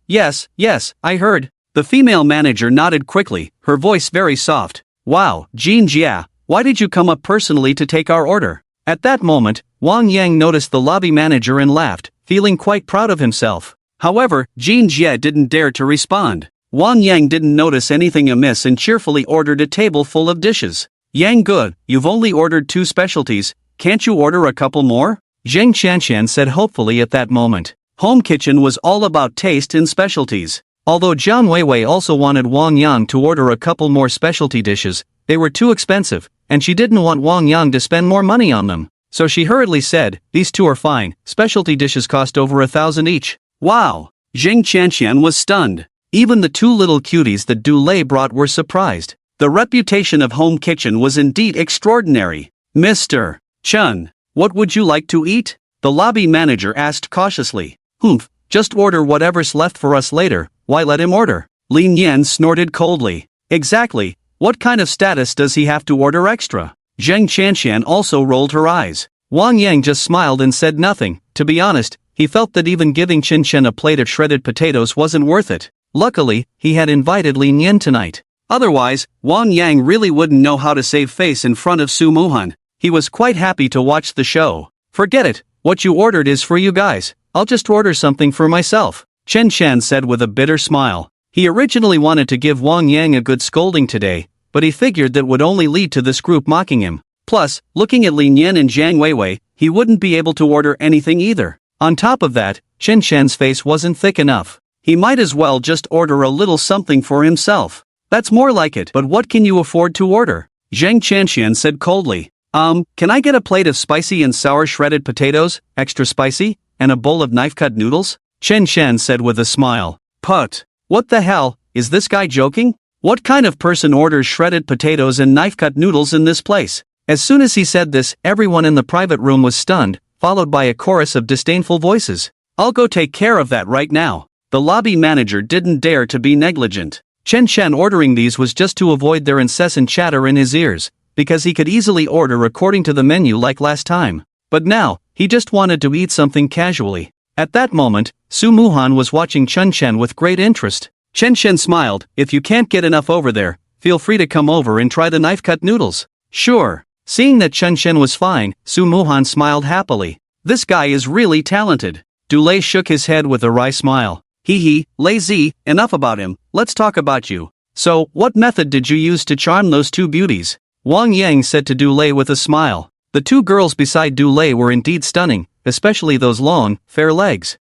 I heard." The female manager nodded quickly, her voice very soft. "Wow, Jean Jia, why did you come up personally to take our order?" At that moment, Wang Yang noticed the lobby manager and laughed, feeling quite proud of himself. However, Jean Jia didn't dare to respond. Wang Yang didn't notice anything amiss and cheerfully ordered a table full of dishes. "Yang good, you've only ordered 2 specialties, can't you order a couple more?" Zhang Qianxian said hopefully at that moment. Home kitchen was all about taste and specialties. Although Jiang Weiwei also wanted Wang Yang to order a couple more specialty dishes, they were too expensive, and she didn't want Wang Yang to spend more money on them. So she hurriedly said, "These 2 are fine, specialty dishes cost over 1,000 each." Wow! Zhang Qianxian was stunned. Even the 2 little cuties that Du Lei brought were surprised. The reputation of home kitchen was indeed extraordinary. "Mr. Chen, what would you like to eat?" the lobby manager asked cautiously. "Humph, just order whatever's left for us later, why let him order?" Lin Yan snorted coldly. "Exactly, what kind of status does he have to order extra?" Zhang Qianxian also rolled her eyes. Wang Yang just smiled and said nothing. To be honest, he felt that even giving Chen Chen a plate of shredded potatoes wasn't worth it. Luckily, he had invited Lin Yen tonight. Otherwise, Wang Yang really wouldn't know how to save face in front of Su Muhan. He was quite happy to watch the show. Forget it, what you ordered is for you guys. I'll just order something for myself, Chen Shan said with a bitter smile. He originally wanted to give Wang Yang a good scolding today, but he figured that would only lead to this group mocking him. Plus, looking at Lin Yen and Jiang Weiwei, he wouldn't be able to order anything either. On top of that, Chen Shan's face wasn't thick enough. He might as well just order a little something for himself. That's more like it. But what can you afford to order? Zhang Chanxian said coldly. Can I get a plate of spicy and sour shredded potatoes, extra spicy, and a bowl of knife-cut noodles? Chen Shan said with a smile. Put. What the hell, is this guy joking? What kind of person orders shredded potatoes and knife-cut noodles in this place? As soon as he said this, everyone in the private room was stunned, followed by a chorus of disdainful voices. I'll go take care of that right now. The lobby manager didn't dare to be negligent. Chen Shan ordering these was just to avoid their incessant chatter in his ears, because he could easily order according to the menu like last time. But now, he just wanted to eat something casually. At that moment, Su Muhan was watching Chen Shan with great interest. Chen Shan smiled. If you can't get enough over there, feel free to come over and try the knife-cut noodles. Sure. Seeing that Chen Shan was fine, Su Muhan smiled happily. This guy is really talented. Dulé shook his head with a wry smile. Hee, lazy, enough about him, let's talk about you. So, what method did you use to charm those two beauties? Wang Yang said to Dulé with a smile. The two girls beside Dulé were indeed stunning, especially those long, fair legs.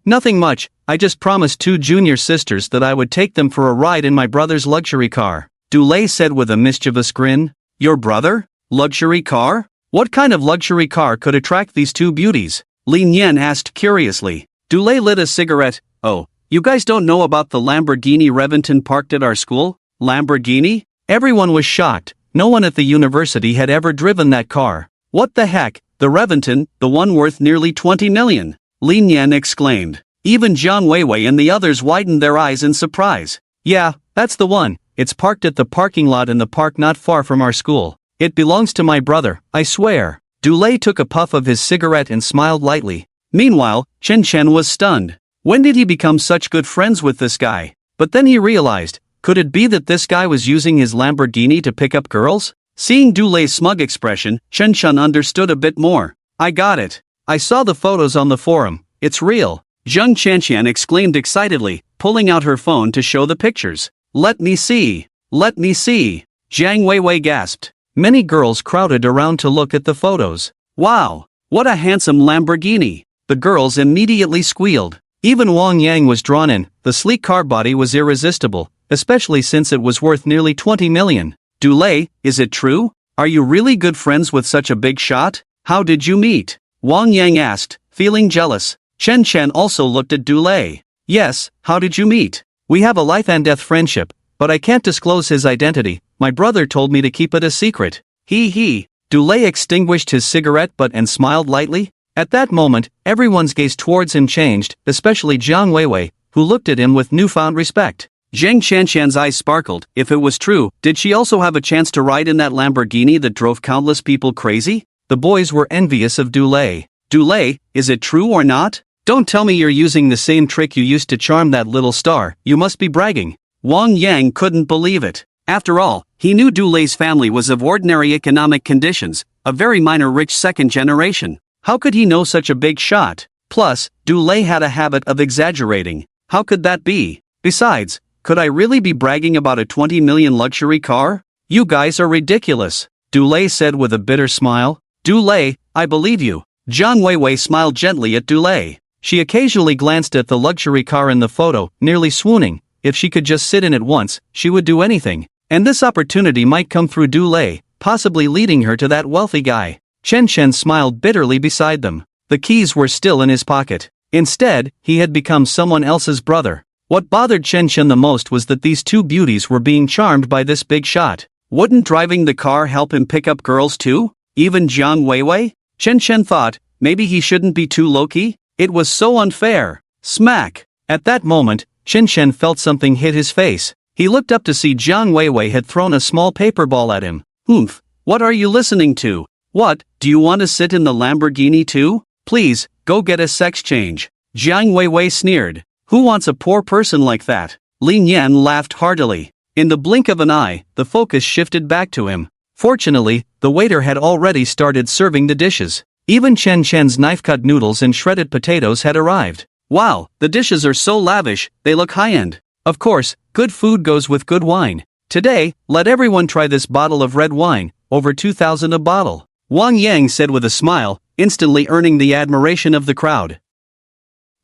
Nothing much, I just promised two junior sisters that I would take them for a ride in my brother's luxury car, Dulé said with a mischievous grin. Your brother? Luxury car? What kind of luxury car could attract these two beauties? Lin Yen asked curiously. Dulé lit a cigarette. Oh, you guys don't know about the Lamborghini Reventon parked at our school? Lamborghini? Everyone was shocked. No one at the university had ever driven that car. What the heck, the Reventon, the one worth nearly 20 million? Lin Yan exclaimed. Even Jiang Weiwei and the others widened their eyes in surprise. Yeah, that's the one. It's parked at the parking lot in the park not far from our school. It belongs to my brother, I swear. Dulé took a puff of his cigarette and smiled lightly. Meanwhile, Chen Chen was stunned. When did he become such good friends with this guy? But then he realized, could it be that this guy was using his Lamborghini to pick up girls? Seeing Dulé's smug expression, Chen Chen understood a bit more. I got it. I saw the photos on the forum. It's real. Zhang Chanxian exclaimed excitedly, pulling out her phone to show the pictures. Let me see. Let me see. Jiang Weiwei gasped. Many girls crowded around to look at the photos. Wow, what a handsome Lamborghini. The girls immediately squealed. Even Wang Yang was drawn in. The sleek car body was irresistible, especially since it was worth nearly 20 million. Dulé, is it true? Are you really good friends with such a big shot? How did you meet? Wang Yang asked, feeling jealous. Chen Chen also looked at Dulé. Yes, how did you meet? We have a life and death friendship, but I can't disclose his identity. My brother told me to keep it a secret. He. Dulé extinguished his cigarette butt and smiled lightly. At that moment, everyone's gaze towards him changed, especially Jiang Weiwei, who looked at him with newfound respect. Zhang Chanshan's eyes sparkled. If it was true, did she also have a chance to ride in that Lamborghini that drove countless people crazy? The boys were envious of Dulé. Dulé, is it true or not? Don't tell me you're using the same trick you used to charm that little star, you must be bragging. Wang Yang couldn't believe it. After all, he knew Dulé's family was of ordinary economic conditions, a very minor rich second generation. How could he know such a big shot? Plus, Dulé had a habit of exaggerating. How could that be? Besides, could I really be bragging about a 20 million luxury car? You guys are ridiculous, Dulé said with a bitter smile. Dulé, I believe you. Jiang Weiwei smiled gently at Dulé. She occasionally glanced at the luxury car in the photo, nearly swooning. If she could just sit in it once, she would do anything. And this opportunity might come through Dulé, possibly leading her to that wealthy guy. Chen Chen smiled bitterly beside them. The keys were still in his pocket. Instead, he had become someone else's brother. What bothered Chen Chen the most was that these two beauties were being charmed by this big shot. Wouldn't driving the car help him pick up girls too? Even Jiang Weiwei? Chen Chen thought, maybe he shouldn't be too low-key? It was so unfair. Smack! At that moment, Chen Chen felt something hit his face. He looked up to see Jiang Weiwei had thrown a small paper ball at him. Oomph! What are you listening to? What, do you want to sit in the Lamborghini too? Please, go get a sex change. Jiang Weiwei sneered. Who wants a poor person like that? Lin Yan laughed heartily. In the blink of an eye, the focus shifted back to him. Fortunately, the waiter had already started serving the dishes. Even Chen Chen's knife-cut noodles and shredded potatoes had arrived. Wow, the dishes are so lavish, they look high-end. Of course, good food goes with good wine. Today, let everyone try this bottle of red wine, over 2,000 a bottle. Wang Yang said with a smile, instantly earning the admiration of the crowd.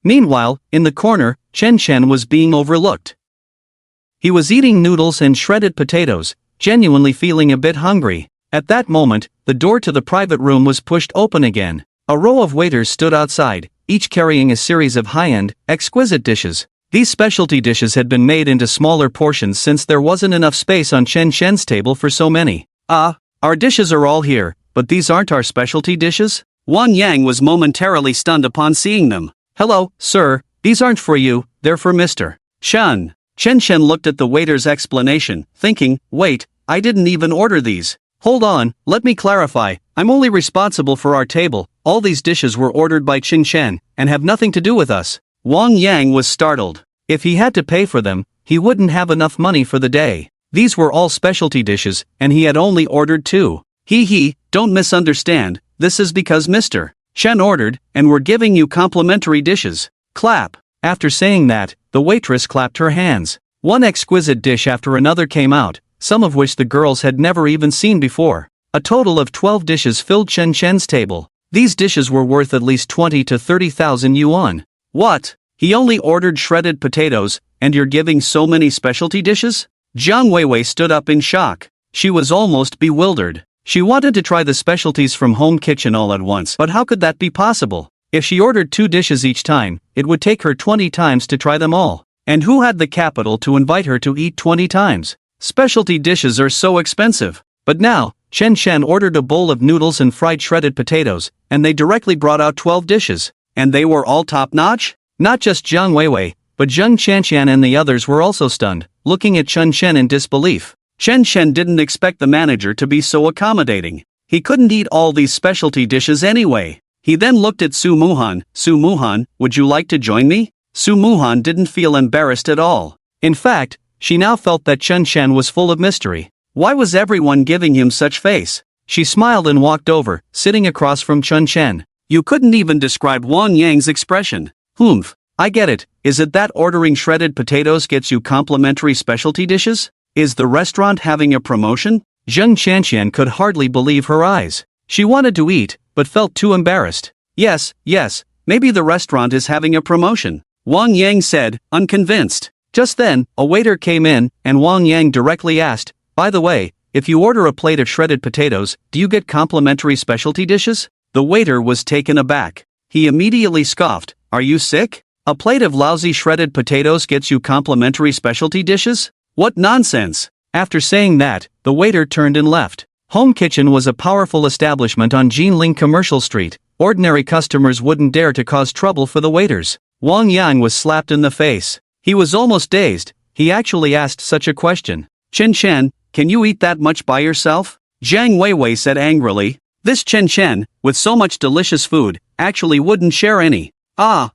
Meanwhile, in the corner, Chen Chen was being overlooked. He was eating noodles and shredded potatoes, genuinely feeling a bit hungry. At that moment, the door to the private room was pushed open again. A row of waiters stood outside, each carrying a series of high-end, exquisite dishes. These specialty dishes had been made into smaller portions since there wasn't enough space on Chen Chen's table for so many. Our dishes are all here, but these aren't our specialty dishes? Wang Yang was momentarily stunned upon seeing them. Hello, sir, these aren't for you, they're for Mr. Chen. Chen Chen looked at the waiter's explanation, thinking, wait, I didn't even order these. Hold on, let me clarify, I'm only responsible for our table, all these dishes were ordered by Chen Chen, and have nothing to do with us. Wang Yang was startled. If he had to pay for them, he wouldn't have enough money for the day. These were all specialty dishes, and he had only ordered 2. Don't misunderstand, this is because Mr. Chen ordered, and we're giving you complimentary dishes. Clap. After saying that, the waitress clapped her hands. One exquisite dish after another came out, some of which the girls had never even seen before. A total of 12 dishes filled Chen Chen's table. These dishes were worth at least 20 to 30,000 yuan. What? He only ordered shredded potatoes, and you're giving so many specialty dishes? Jiang Weiwei stood up in shock. She was almost bewildered. She wanted to try the specialties from home kitchen all at once, but how could that be possible? If she ordered 2 dishes each time, it would take her 20 times to try them all. And who had the capital to invite her to eat 20 times? Specialty dishes are so expensive. But now, Chen Chen ordered a bowl of noodles and fried shredded potatoes, and they directly brought out 12 dishes. And they were all top-notch? Not just Jiang Weiwei, but Zheng Qianqian and the others were also stunned, looking at Chen Chen in disbelief. Chen Chen didn't expect the manager to be so accommodating. He couldn't eat all these specialty dishes anyway. He then looked at Su Muhan. Su Muhan, would you like to join me? Su Muhan didn't feel embarrassed at all. In fact, she now felt that Chen Chen was full of mystery. Why was everyone giving him such face? She smiled and walked over, sitting across from Chen Chen. You couldn't even describe Wang Yang's expression. Humph, I get it. Is it that ordering shredded potatoes gets you complimentary specialty dishes? Is the restaurant having a promotion? Zheng Qianqian could hardly believe her eyes. She wanted to eat, but felt too embarrassed. Yes, maybe the restaurant is having a promotion, Wang Yang said, unconvinced. Just then, a waiter came in, and Wang Yang directly asked, by the way, if you order a plate of shredded potatoes, do you get complimentary specialty dishes? The waiter was taken aback. He immediately scoffed, are you sick? A plate of lousy shredded potatoes gets you complimentary specialty dishes? What nonsense! After saying that, the waiter turned and left. Home Kitchen was a powerful establishment on Jinling Commercial Street. Ordinary customers wouldn't dare to cause trouble for the waiters. Wang Yang was slapped in the face. He was almost dazed. He actually asked such a question. Chen Chen, can you eat that much by yourself? Jiang Weiwei said angrily. This Chen Chen, with so much delicious food, actually wouldn't share any.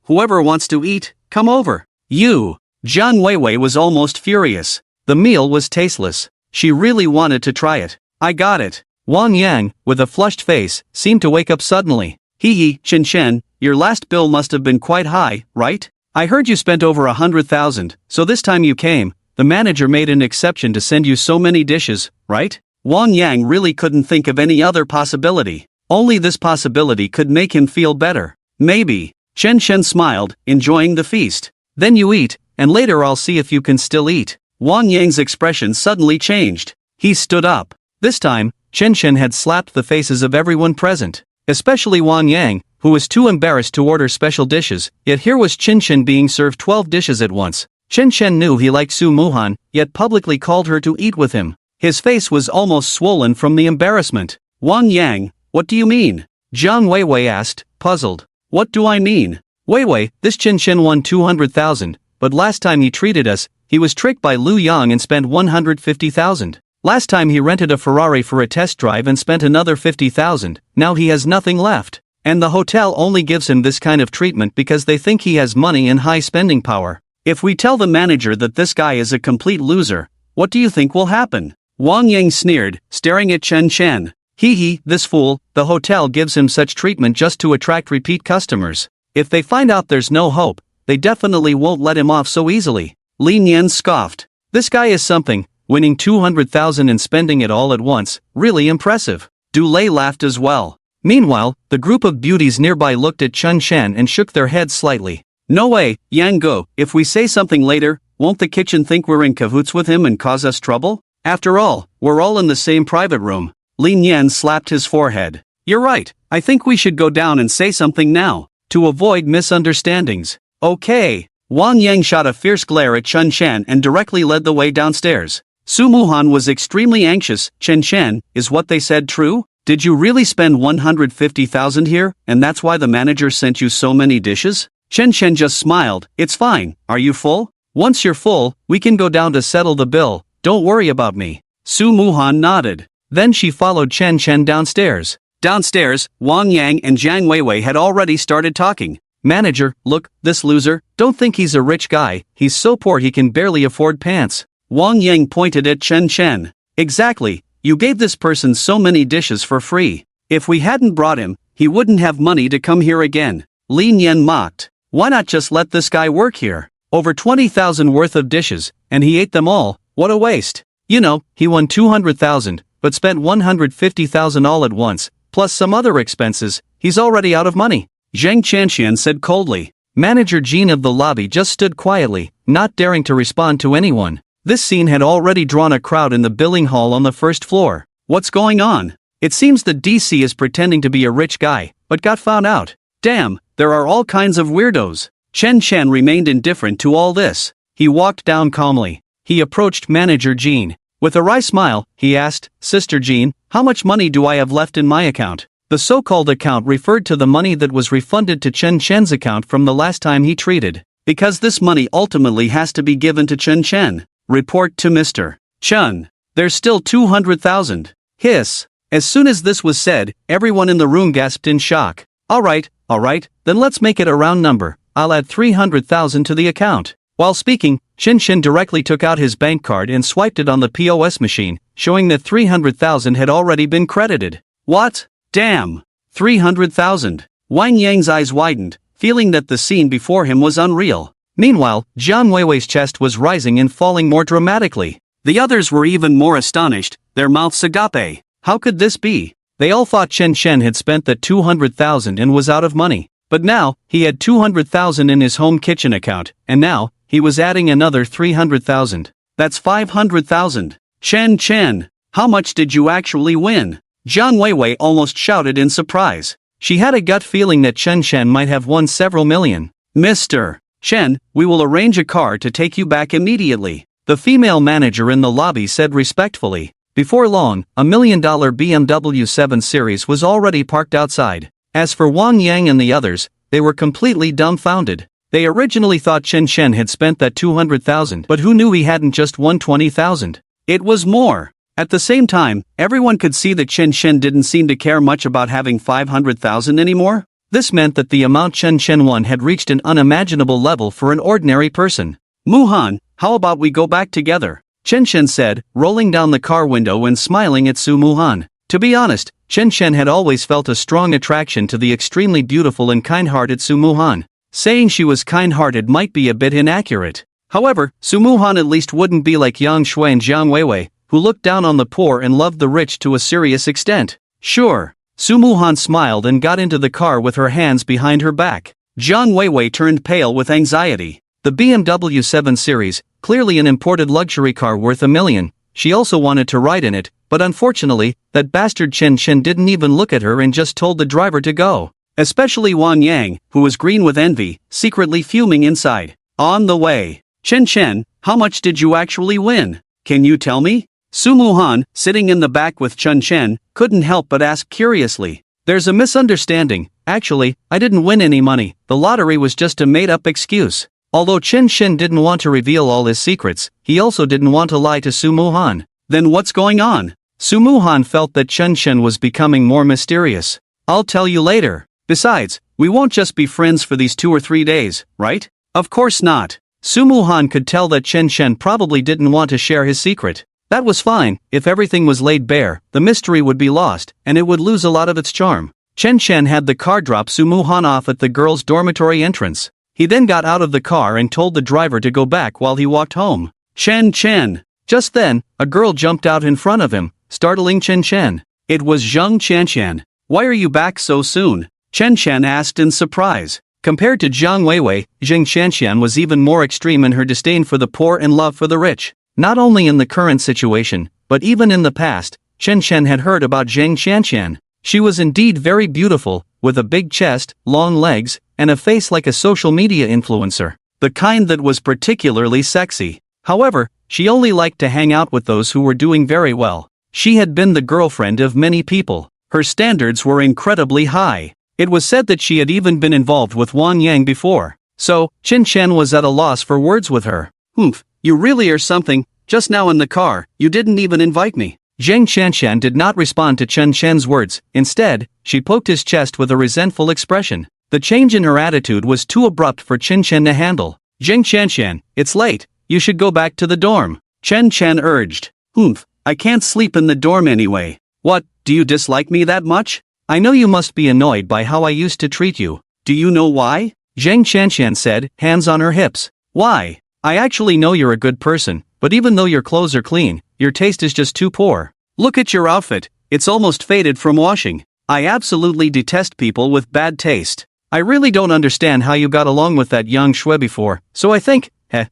Whoever wants to eat, come over. You! Jiang Weiwei was almost furious. The meal was tasteless. She really wanted to try it. I got it. Wang Yang, with a flushed face, seemed to wake up suddenly. Chen Chen, your last bill must have been quite high, right? I heard you spent over 100,000, so this time you came, the manager made an exception to send you so many dishes, right? Wang Yang really couldn't think of any other possibility. Only this possibility could make him feel better. Maybe. Chen Chen smiled, enjoying the feast. Then you eat, and later I'll see if you can still eat. Wang Yang's expression suddenly changed. He stood up. This time, Chen Chen had slapped the faces of everyone present, especially Wang Yang, who was too embarrassed to order special dishes, yet here was Chen Chen being served 12 dishes at once. Chen Chen knew he liked Su Muhan, yet publicly called her to eat with him. His face was almost swollen from the embarrassment. Wang Yang, what do you mean? Jiang Weiwei asked, puzzled. What do I mean? Weiwei, this Chen Chen won 200,000, but last time he treated us, he was tricked by Lu Yang and spent 150,000. Last time he rented a Ferrari for a test drive and spent another 50,000, now he has nothing left. And the hotel only gives him this kind of treatment because they think he has money and high spending power. If we tell the manager that this guy is a complete loser, what do you think will happen? Wang Yang sneered, staring at Chen Chen. Hee, this fool, the hotel gives him such treatment just to attract repeat customers. If they find out there's no hope, they definitely won't let him off so easily. Lin Yan scoffed. This guy is something, winning 200,000 and spending it all at once, really impressive. Du Lei laughed as well. Meanwhile, the group of beauties nearby looked at Chen Chen and shook their heads slightly. No way, Yang Go, if we say something later, won't the kitchen think we're in cahoots with him and cause us trouble? After all, we're all in the same private room. Lin Yan slapped his forehead. You're right, I think we should go down and say something now, to avoid misunderstandings. Okay. Wang Yang shot a fierce glare at Chen Chen and directly led the way downstairs. Su Muhan was extremely anxious. Chen Chen, is what they said true? Did you really spend 150,000 here, and that's why the manager sent you so many dishes? Chen Chen just smiled. It's fine, are you full? Once you're full, we can go down to settle the bill, don't worry about me. Su Muhan nodded. Then she followed Chen Chen downstairs. Downstairs, Wang Yang and Jiang Weiwei had already started talking. Manager, look, this loser, don't think he's a rich guy, he's so poor he can barely afford pants. Wang Yang pointed at Chen Chen. Exactly, you gave this person so many dishes for free. If we hadn't brought him, he wouldn't have money to come here again. Lin Yan mocked. Why not just let this guy work here? Over 20,000 worth of dishes, and he ate them all, what a waste. You know, he won 200,000, but spent 150,000 all at once, plus some other expenses, he's already out of money. Zhang Chanxian said coldly. Manager Jean of the lobby just stood quietly, not daring to respond to anyone. This scene had already drawn a crowd in the billing hall on the first floor. What's going on? It seems the DC is pretending to be a rich guy, but got found out. Damn, there are all kinds of weirdos. Chen Chen remained indifferent to all this. He walked down calmly. He approached Manager Jean. With a wry smile, he asked, Sister Jean, how much money do I have left in my account? The so-called account referred to the money that was refunded to Chen Chen's account from the last time he treated. Because this money ultimately has to be given to Chen Chen. Report to Mr. Chen. There's still 200,000. Hiss. As soon as this was said, everyone in the room gasped in shock. Alright, then let's make it a round number. I'll add 300,000 to the account. While speaking, Chen Chen directly took out his bank card and swiped it on the POS machine, showing that 300,000 had already been credited. What? Damn! 300,000. Wang Yang's eyes widened, feeling that the scene before him was unreal. Meanwhile, Jiang Weiwei's chest was rising and falling more dramatically. The others were even more astonished, their mouths agape. How could this be? They all thought Chen Chen had spent that 200,000 and was out of money. But now, he had 200,000 in his home kitchen account, and now, he was adding another 300,000. That's 500,000. Chen Chen, how much did you actually win? Jiang Weiwei almost shouted in surprise. She had a gut feeling that Chen Chen might have won several million. Mr. Chen, we will arrange a car to take you back immediately. The female manager in the lobby said respectfully. Before long, a $1 million BMW 7 Series was already parked outside. As for Wang Yang and the others, they were completely dumbfounded. They originally thought Chen Chen had spent that 200,000, but who knew he hadn't just won 20,000? It was more. At the same time, everyone could see that Chen Chen didn't seem to care much about having 500,000 anymore. This meant that the amount Chen Chen won had reached an unimaginable level for an ordinary person. Muhan, how about we go back together? Chen Chen said, rolling down the car window and smiling at Su Muhan. To be honest, Chen Chen had always felt a strong attraction to the extremely beautiful and kind-hearted Su Muhan. Saying she was kind-hearted might be a bit inaccurate. However, Su Muhan at least wouldn't be like Yang Shui and Jiang Weiwei, who looked down on the poor and loved the rich to a serious extent. Sure. Su Muhan smiled and got into the car with her hands behind her back. Jiang Weiwei turned pale with anxiety. The BMW 7 Series, clearly an imported luxury car worth $1 million, she also wanted to ride in it, but unfortunately, that bastard Chen Chen didn't even look at her and just told the driver to go. Especially Wang Yang, who was green with envy, secretly fuming inside. On the way. Chen Chen, how much did you actually win? Can you tell me? Su Muhan, sitting in the back with Chen Chen, couldn't help but ask curiously. There's a misunderstanding. Actually, I didn't win any money. The lottery was just a made-up excuse. Although Chen Chen didn't want to reveal all his secrets, he also didn't want to lie to Su Muhan. Then what's going on? Su Muhan felt that Chen Chen was becoming more mysterious. I'll tell you later. Besides, we won't just be friends for these 2 or 3 days, right? Of course not. Sumu Han could tell that Chen Chen probably didn't want to share his secret. That was fine. If everything was laid bare, the mystery would be lost, and it would lose a lot of its charm. Chen Chen had the car drop Sumu Han off at the girls' dormitory entrance. He then got out of the car and told the driver to go back while he walked home. Chen Chen! Just then, a girl jumped out in front of him, startling Chen Chen. It was Zheng Qianqian. Why are you back so soon? Chen Chen asked in surprise. Compared to Zhang Weiwei, Zheng Qianqian was even more extreme in her disdain for the poor and love for the rich. Not only in the current situation, but even in the past, Chen Chen had heard about Zheng Qianqian. She was indeed very beautiful, with a big chest, long legs, and a face like a social media influencer. The kind that was particularly sexy. However, she only liked to hang out with those who were doing very well. She had been the girlfriend of many people. Her standards were incredibly high. It was said that she had even been involved with Wang Yang before. So, Chen Chen was at a loss for words with her. Oomph, you really are something. Just now in the car, you didn't even invite me. Zheng Qianqian did not respond to Chen Chen's words. Instead, she poked his chest with a resentful expression. The change in her attitude was too abrupt for Chen Chen to handle. Zheng Qianqian, it's late. You should go back to the dorm. Chen Chen urged. Oomph, I can't sleep in the dorm anyway. What, do you dislike me that much? I know you must be annoyed by how I used to treat you. Do you know why? Zheng Qianqian said, hands on her hips. Why? I actually know you're a good person, but even though your clothes are clean, your taste is just too poor. Look at your outfit, it's almost faded from washing. I absolutely detest people with bad taste. I really don't understand how you got along with that young Shui before, so I think,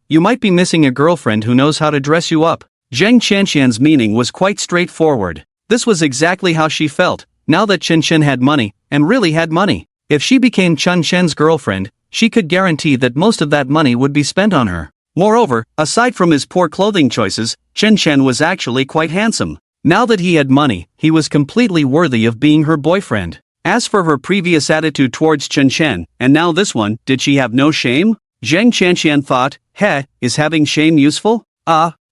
you might be missing a girlfriend who knows how to dress you up. Zheng Qianqian's meaning was quite straightforward. This was exactly how she felt, now that Chen Chen had money, and really had money. If she became Chen Chen's girlfriend, she could guarantee that most of that money would be spent on her. Moreover, aside from his poor clothing choices, Chen Chen was actually quite handsome. Now that he had money, he was completely worthy of being her boyfriend. As for her previous attitude towards Chen Chen, and now this one, did she have no shame? Zheng Qianqian thought, is having shame useful?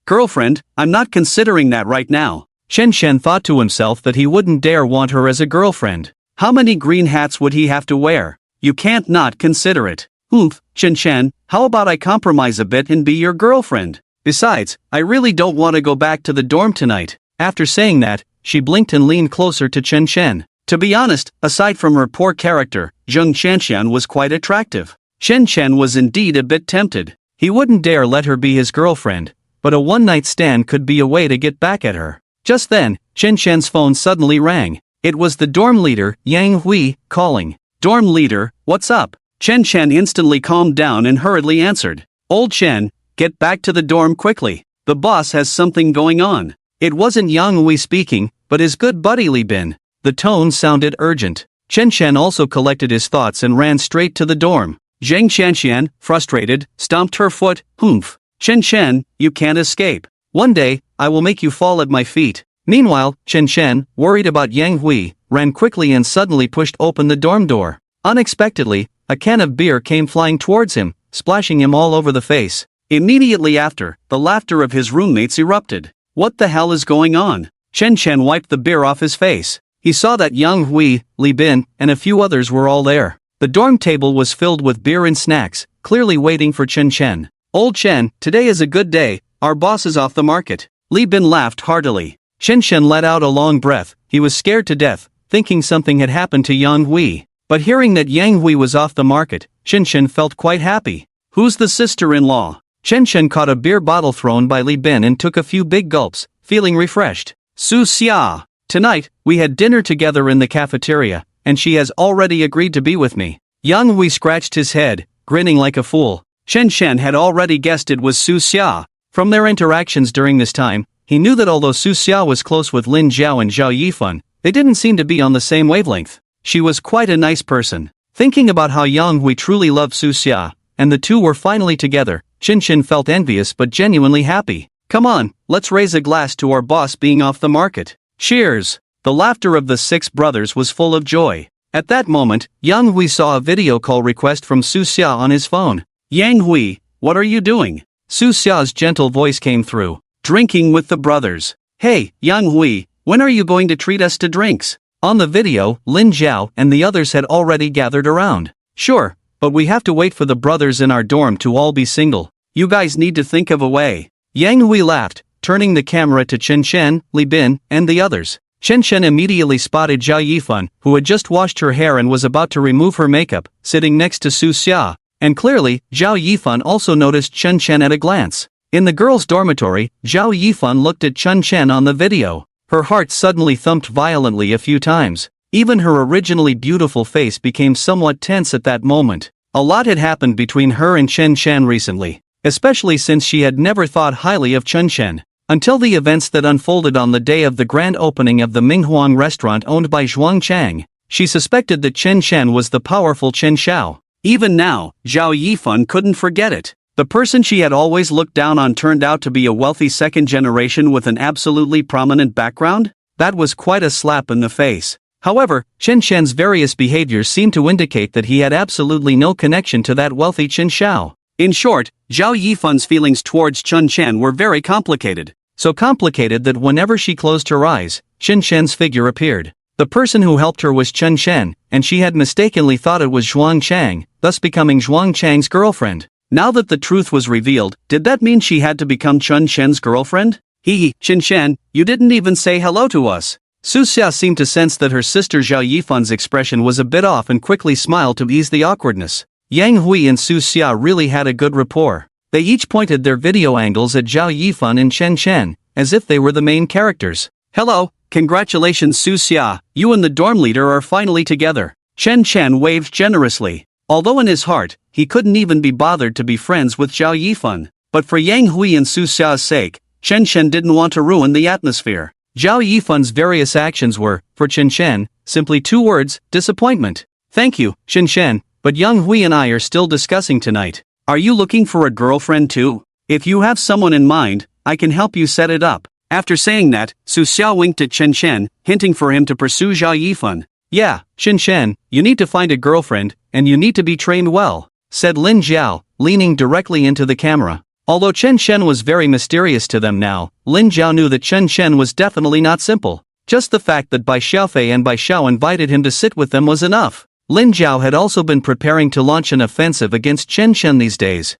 Girlfriend, I'm not considering that right now. Chen Chen thought to himself that he wouldn't dare want her as a girlfriend. How many green hats would he have to wear? You can't not consider it. Oomph, Chen Chen, how about I compromise a bit and be your girlfriend? Besides, I really don't want to go back to the dorm tonight. After saying that, she blinked and leaned closer to Chen Chen. To be honest, aside from her poor character, Zheng Qianqian was quite attractive. Chen Chen was indeed a bit tempted. He wouldn't dare let her be his girlfriend, but a one-night stand could be a way to get back at her. Just then, Chen Chen's phone suddenly rang. It was the dorm leader, Yang Hui, calling. Dorm leader, what's up? Chen Chen instantly calmed down and hurriedly answered. Old Chen, get back to the dorm quickly. The boss has something going on. It wasn't Yang Hui speaking, but his good buddy Li Bin. The tone sounded urgent. Chen Chen also collected his thoughts and ran straight to the dorm. Zheng Qianqian, frustrated, stomped her foot. Oomph. Chen Chen, you can't escape. One day, I will make you fall at my feet. Meanwhile, Chen Chen, worried about Yang Hui, ran quickly and suddenly pushed open the dorm door. Unexpectedly, a can of beer came flying towards him, splashing him all over the face. Immediately after, the laughter of his roommates erupted. What the hell is going on? Chen Chen wiped the beer off his face. He saw that Yang Hui, Li Bin, and a few others were all there. The dorm table was filled with beer and snacks, clearly waiting for Chen Chen. Old Chen, today is a good day, our boss is off the market. Li Bin laughed heartily. Chen Chen let out a long breath. He was scared to death, thinking something had happened to Yang Hui. But hearing that Yang Hui was off the market, Chen Chen felt quite happy. Who's the sister-in-law? Chen Chen caught a beer bottle thrown by Li Bin and took a few big gulps, feeling refreshed. Su Xia. Tonight, we had dinner together in the cafeteria, and she has already agreed to be with me. Yang Hui scratched his head, grinning like a fool. Chen Chen had already guessed it was Su Xia. From their interactions during this time, he knew that although Su Xia was close with Lin Zhao and Zhao Yifan, they didn't seem to be on the same wavelength. She was quite a nice person. Thinking about how Yang Hui truly loved Su Xia, and the two were finally together, Chen Chen felt envious but genuinely happy. Come on, let's raise a glass to our boss being off the market. Cheers! The laughter of the six brothers was full of joy. At that moment, Yang Hui saw a video call request from Su Xia on his phone. Yang Hui, what are you doing? Su Xia's gentle voice came through. Drinking with the brothers. Hey, Yang Hui, when are you going to treat us to drinks? On the video, Lin Zhao and the others had already gathered around. Sure, but we have to wait for the brothers in our dorm to all be single. You guys need to think of a way. Yang Hui laughed, turning the camera to Chen Shen, Li Bin, and the others. Chen Shen immediately spotted Zhao Yifan, who had just washed her hair and was about to remove her makeup, sitting next to Su Xia. And clearly, Zhao Yifan also noticed Chen Shen at a glance. In the girls' dormitory, Zhao Yifan looked at Chen Shen on the video. Her heart suddenly thumped violently a few times. Even her originally beautiful face became somewhat tense at that moment. A lot had happened between her and Chen Shen recently, especially since she had never thought highly of Chen Shen. Until the events that unfolded on the day of the grand opening of the Minghuang restaurant owned by Zhuang Chang, she suspected that Chen Shen was the powerful Chen Xiao. Even now, Zhao Yifan couldn't forget it. The person she had always looked down on turned out to be a wealthy second generation with an absolutely prominent background? That was quite a slap in the face. However, Chen Shen's various behaviors seemed to indicate that he had absolutely no connection to that wealthy Chen Xiao. In short, Zhao Yifan's feelings towards Chen Shen were very complicated. So complicated that whenever she closed her eyes, Chen Shen's figure appeared. The person who helped her was Chen Shen, and she had mistakenly thought it was Zhuang Chang, thus becoming Zhuang Chang's girlfriend. Now that the truth was revealed, did that mean she had to become Chen Shen's girlfriend? Chen Shen, you didn't even say hello to us. Su Xia seemed to sense that her sister Zhao Yifan's expression was a bit off and quickly smiled to ease the awkwardness. Yang Hui and Su Xia really had a good rapport. They each pointed their video angles at Zhao Yifan and Chen Shen, as if they were the main characters. Hello, congratulations Su Xia, you and the dorm leader are finally together. Chen Shen waved generously. Although in his heart, he couldn't even be bothered to be friends with Zhao Yifan. But for Yang Hui and Su Xia's sake, Chen Shen didn't want to ruin the atmosphere. Zhao Yifan's various actions were, for Chen Shen, simply two words, disappointment. Thank you, Chen Shen, but Yang Hui and I are still discussing tonight. Are you looking for a girlfriend too? If you have someone in mind, I can help you set it up. After saying that, Su Xia winked at Chen Shen, hinting for him to pursue Zhao Yifan. Yeah, Chen Shen, you need to find a girlfriend, and you need to be trained well, said Lin Jiao, leaning directly into the camera. Although Chen Shen was very mysterious to them now, Lin Jiao knew that Chen Shen was definitely not simple. Just the fact that Bai Xiaofei and Bai Xiao invited him to sit with them was enough. Lin Jiao had also been preparing to launch an offensive against Chen Shen these days.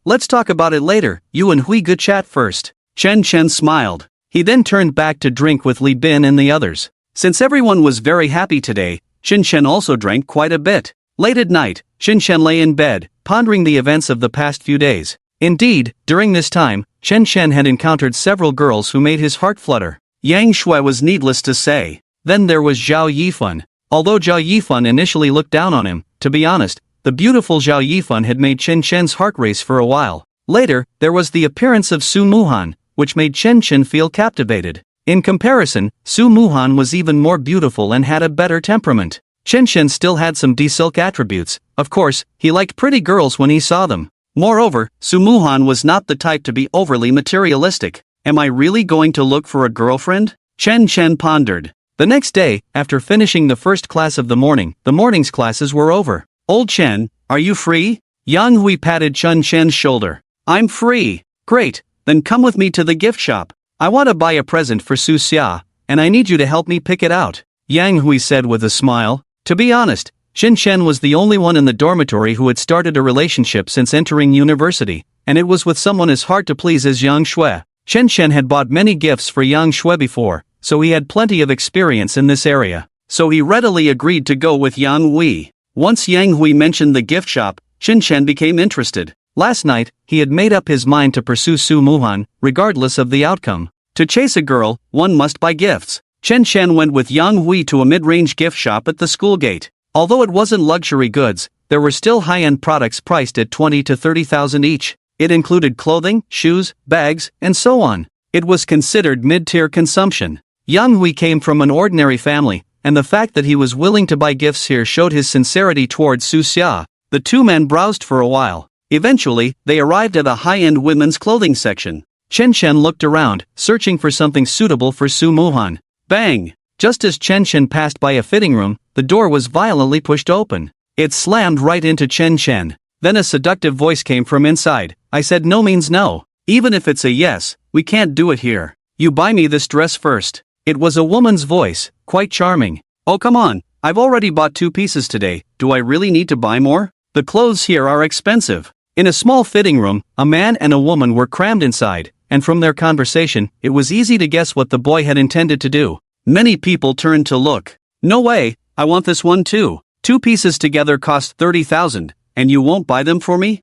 Let's talk about it later, you and Hui good chat first. Chen Shen smiled. He then turned back to drink with Li Bin and the others. Since everyone was very happy today, Chen Shen also drank quite a bit. Late at night, Chen Shen lay in bed, pondering the events of the past few days. Indeed, during this time, Chen Shen had encountered several girls who made his heart flutter. Yang Shui was needless to say. Then there was Zhao Yifan. Although Zhao Yifan initially looked down on him, to be honest, the beautiful Zhao Yifan had made Chen Shen's heart race for a while. Later, there was the appearance of Su Muhan, which made Chen Shen feel captivated. In comparison, Su Muhan was even more beautiful and had a better temperament. Chen Shen still had some D-silk attributes. Of course, he liked pretty girls when he saw them. Moreover, Su Muhan was not the type to be overly materialistic. Am I really going to look for a girlfriend? Chen Shen pondered. The next day, after finishing the first class of the morning's classes were over. Old Chen, are you free? Yang Hui patted Chen Shen's shoulder. I'm free. Great, then come with me to the gift shop. I want to buy a present for Su Xia, and I need you to help me pick it out, Yang Hui said with a smile. To be honest, Chen Shen was the only one in the dormitory who had started a relationship since entering university, and it was with someone as hard to please as Yang Shui. Chen Shen had bought many gifts for Yang Shui before, so he had plenty of experience in this area. So he readily agreed to go with Yang Hui. Once Yang Hui mentioned the gift shop, Chen Shen became interested. Last night, he had made up his mind to pursue Su Muhan, regardless of the outcome. To chase a girl, one must buy gifts. Chen Shen went with Yang Hui to a mid-range gift shop at the school gate. Although it wasn't luxury goods, there were still high-end products priced at 20 to 30,000 each. It included clothing, shoes, bags, and so on. It was considered mid-tier consumption. Yang Hui came from an ordinary family, and the fact that he was willing to buy gifts here showed his sincerity towards Su Xia. The two men browsed for a while. Eventually, they arrived at a high-end women's clothing section. Chen Shen looked around, searching for something suitable for Su Muhan. Bang! Just as Chen Shen passed by a fitting room, the door was violently pushed open. It slammed right into Chen Shen. Then a seductive voice came from inside. I said no means no. Even if it's a yes, we can't do it here. You buy me this dress first. It was a woman's voice, quite charming. Oh come on, I've already bought 2 pieces today, do I really need to buy more? The clothes here are expensive. In a small fitting room, a man and a woman were crammed inside, and from their conversation, it was easy to guess what the boy had intended to do. Many people turned to look. No way, I want this one too. 2 pieces together cost 30,000, and you won't buy them for me?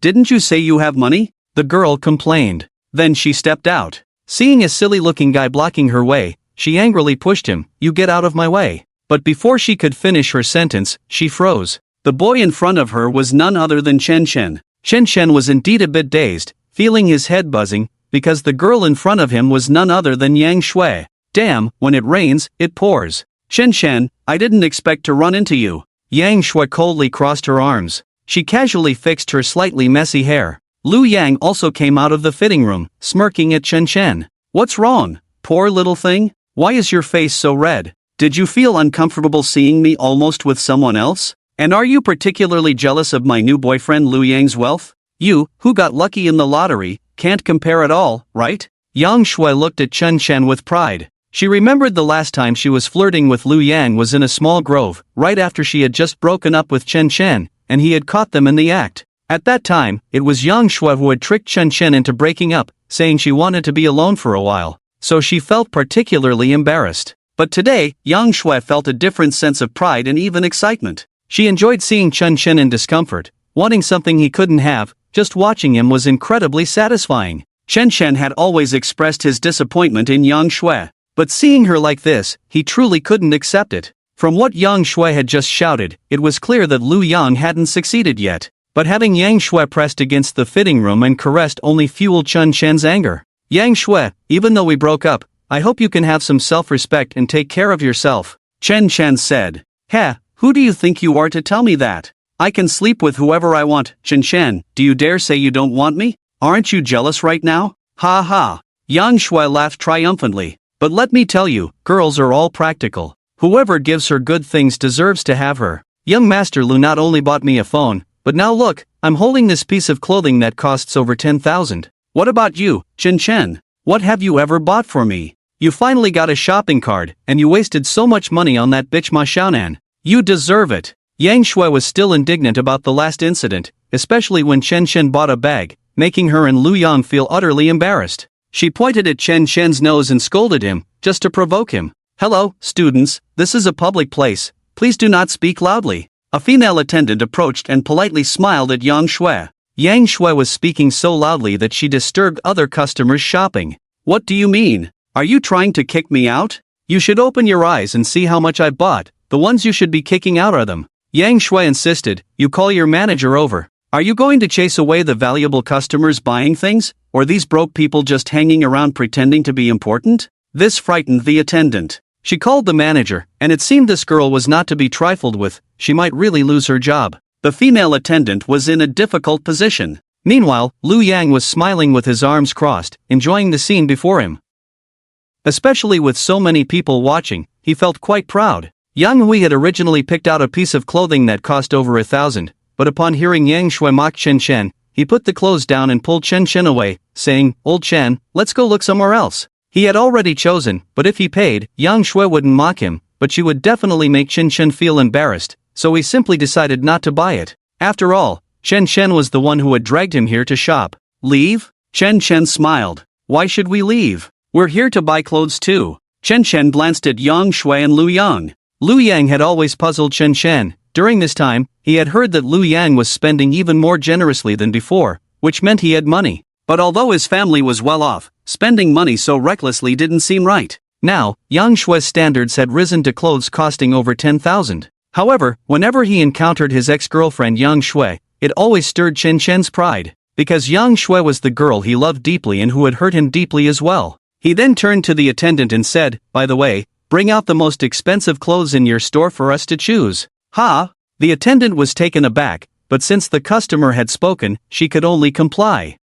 Didn't you say you have money? The girl complained. Then she stepped out. Seeing a silly-looking guy blocking her way, she angrily pushed him. You get out of my way. But before she could finish her sentence, she froze. The boy in front of her was none other than Chen Chen. Chen Chen was indeed a bit dazed, feeling his head buzzing, because the girl in front of him was none other than Yang Shui. Damn, when it rains, it pours. Chen Chen, I didn't expect to run into you. Yang Shui coldly crossed her arms. She casually fixed her slightly messy hair. Lu Yang also came out of the fitting room, smirking at Chen Chen. What's wrong, poor little thing? Why is your face so red? Did you feel uncomfortable seeing me almost with someone else? And are you particularly jealous of my new boyfriend Lu Yang's wealth? You, who got lucky in the lottery, can't compare at all, right? Yang Shui looked at Chen Chen with pride. She remembered the last time she was flirting with Lu Yang was in a small grove, right after she had just broken up with Chen Chen, and he had caught them in the act. At that time, it was Yang Shui who had tricked Chen Chen into breaking up, saying she wanted to be alone for a while, so she felt particularly embarrassed. But today, Yang Shui felt a different sense of pride and even excitement. She enjoyed seeing Chen Chen in discomfort, wanting something he couldn't have. Just watching him was incredibly satisfying. Chen Chen had always expressed his disappointment in Yang Shui, but seeing her like this, he truly couldn't accept it. From what Yang Shui had just shouted, it was clear that Lu Yang hadn't succeeded yet. But having Yang Shui pressed against the fitting room and caressed only fueled Chen Chen's anger. Yang Shui, even though we broke up, I hope you can have some self-respect and take care of yourself. Chen Chen said. Heh, who do you think you are to tell me that? I can sleep with whoever I want. Chen Chen, do you dare say you don't want me? Aren't you jealous right now? Ha ha. Yang Shui laughed triumphantly. But let me tell you, girls are all practical. Whoever gives her good things deserves to have her. Young Master Lu not only bought me a phone, but now look, I'm holding this piece of clothing that costs over 10,000. What about you, Chen Chen? What have you ever bought for me? You finally got a shopping card, and you wasted so much money on that bitch Ma Xiaonan. You deserve it. Yang Shui was still indignant about the last incident, especially when Chen Chen bought a bag, making her and Lu Yang feel utterly embarrassed. She pointed at Chen Chen's nose and scolded him, just to provoke him. Hello, students, this is a public place, please do not speak loudly. A female attendant approached and politely smiled at Yang Shui. Yang Shui was speaking so loudly that she disturbed other customers shopping. What do you mean? Are you trying to kick me out? You should open your eyes and see how much I bought. The ones you should be kicking out are them. Yang Shui insisted. You call your manager over. Are you going to chase away the valuable customers buying things, or these broke people just hanging around pretending to be important? This frightened the attendant. She called the manager, and it seemed this girl was not to be trifled with. She might really lose her job. The female attendant was in a difficult position. Meanwhile, Lu Yang was smiling with his arms crossed, enjoying the scene before him. Especially with so many people watching, he felt quite proud. Yang Hui had originally picked out a piece of clothing that cost over 1,000, but upon hearing Yang Shui mock Chen Chen, he put the clothes down and pulled Chen Chen away, saying, Old Chen, let's go look somewhere else. He had already chosen, but if he paid, Yang Shui wouldn't mock him, but she would definitely make Chen Chen feel embarrassed, so he simply decided not to buy it. After all, Chen Chen was the one who had dragged him here to shop. Leave? Chen Chen smiled. Why should we leave? We're here to buy clothes too. Chen Chen glanced at Yang Shui and Lu Yang. Lu Yang had always puzzled Chen Chen. During this time, he had heard that Lu Yang was spending even more generously than before, which meant he had money. But although his family was well off, spending money so recklessly didn't seem right. Now, Yang Shui's standards had risen to clothes costing over 10,000. However, whenever he encountered his ex-girlfriend Yang Shui, it always stirred Chen Chen's pride, because Yang Shui was the girl he loved deeply and who had hurt him deeply as well. He then turned to the attendant and said, by the way, bring out the most expensive clothes in your store for us to choose. Ha! The attendant was taken aback, but since the customer had spoken, she could only comply.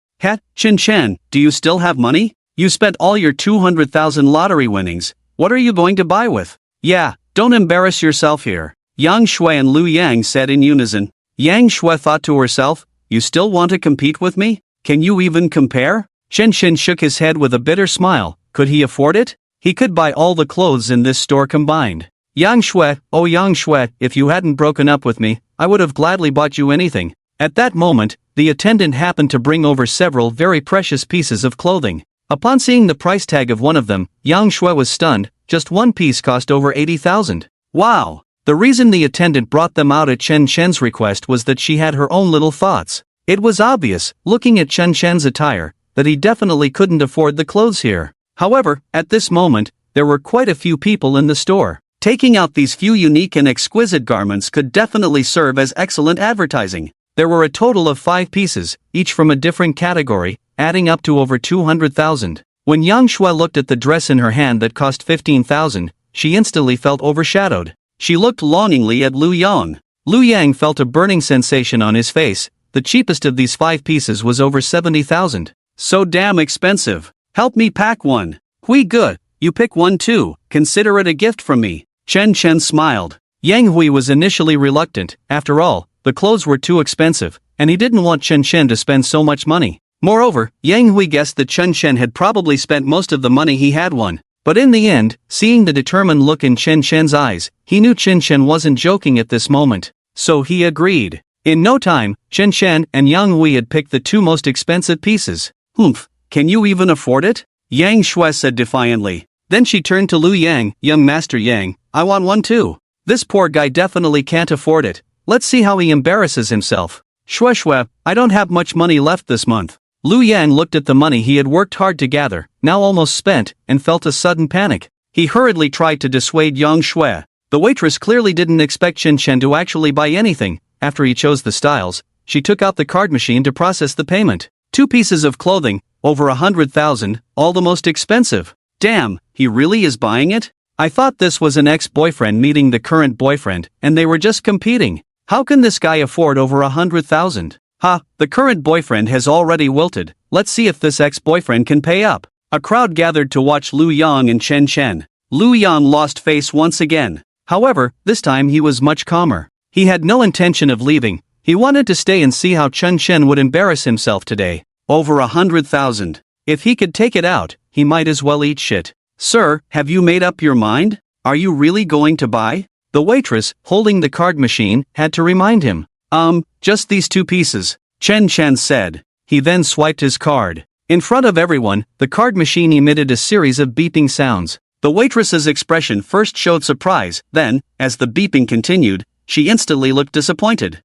Chen Chen, do you still have money? You spent all your 200,000 lottery winnings. What are you going to buy with? Yeah, don't embarrass yourself here. Yang Shui and Lu Yang said in unison. Yang Shui thought to herself, you still want to compete with me? Can you even compare? Chen Chen shook his head with a bitter smile. Could he afford it? He could buy all the clothes in this store combined. Yang Shui, oh Yang Shui, if you hadn't broken up with me, I would have gladly bought you anything. At that moment, the attendant happened to bring over several very precious pieces of clothing. Upon seeing the price tag of one of them, Yang Shui was stunned. Just one piece cost over 80,000. Wow! The reason the attendant brought them out at Chen Chen's request was that she had her own little thoughts. It was obvious, looking at Chen Chen's attire, that he definitely couldn't afford the clothes here. However, at this moment, there were quite a few people in the store. Taking out these few unique and exquisite garments could definitely serve as excellent advertising. There were a total of 5 pieces, each from a different category, adding up to over 200,000. When Yang Shui looked at the dress in her hand that cost 15,000, she instantly felt overshadowed. She looked longingly at Lu Yang. Lu Yang felt a burning sensation on his face. The cheapest of these 5 pieces was over 70,000. So damn expensive. Help me pack one. Hui good, you pick one too, consider it a gift from me. Chen Chen smiled. Yang Hui was initially reluctant. After all, the clothes were too expensive, and he didn't want Chen Chen to spend so much money. Moreover, Yang Hui guessed that Chen Chen had probably spent most of the money he had won. But in the end, seeing the determined look in Chen Chen's eyes, he knew Chen Chen wasn't joking at this moment. So he agreed. In no time, Chen Chen and Yang Hui had picked the 2 most expensive pieces. Humph, can you even afford it? Yang Shui said defiantly. Then she turned to Lu Yang. Young Master Yang, I want one too. This poor guy definitely can't afford it. Let's see how he embarrasses himself. Shui, I don't have much money left this month. Lu Yang looked at the money he had worked hard to gather, now almost spent, and felt a sudden panic. He hurriedly tried to dissuade Yang Shui. The waitress clearly didn't expect Chen Chen to actually buy anything. After he chose the styles, she took out the card machine to process the payment. 2 pieces of clothing, over 100,000, all the most expensive. Damn, he really is buying it? I thought this was an ex-boyfriend meeting the current boyfriend, and they were just competing. How can this guy afford over 100,000? Ha, the current boyfriend has already wilted. Let's see if this ex-boyfriend can pay up. A crowd gathered to watch Lu Yang and Chen Chen. Lu Yang lost face once again. However, this time he was much calmer. He had no intention of leaving. He wanted to stay and see how Chen Chen would embarrass himself today. Over 100,000. If he could take it out, he might as well eat shit. Sir, have you made up your mind? Are you really going to buy? The waitress, holding the card machine, had to remind him. Just these 2 pieces, Chen Chen said. He then swiped his card. In front of everyone, the card machine emitted a series of beeping sounds. The waitress's expression first showed surprise, then, as the beeping continued, she instantly looked disappointed.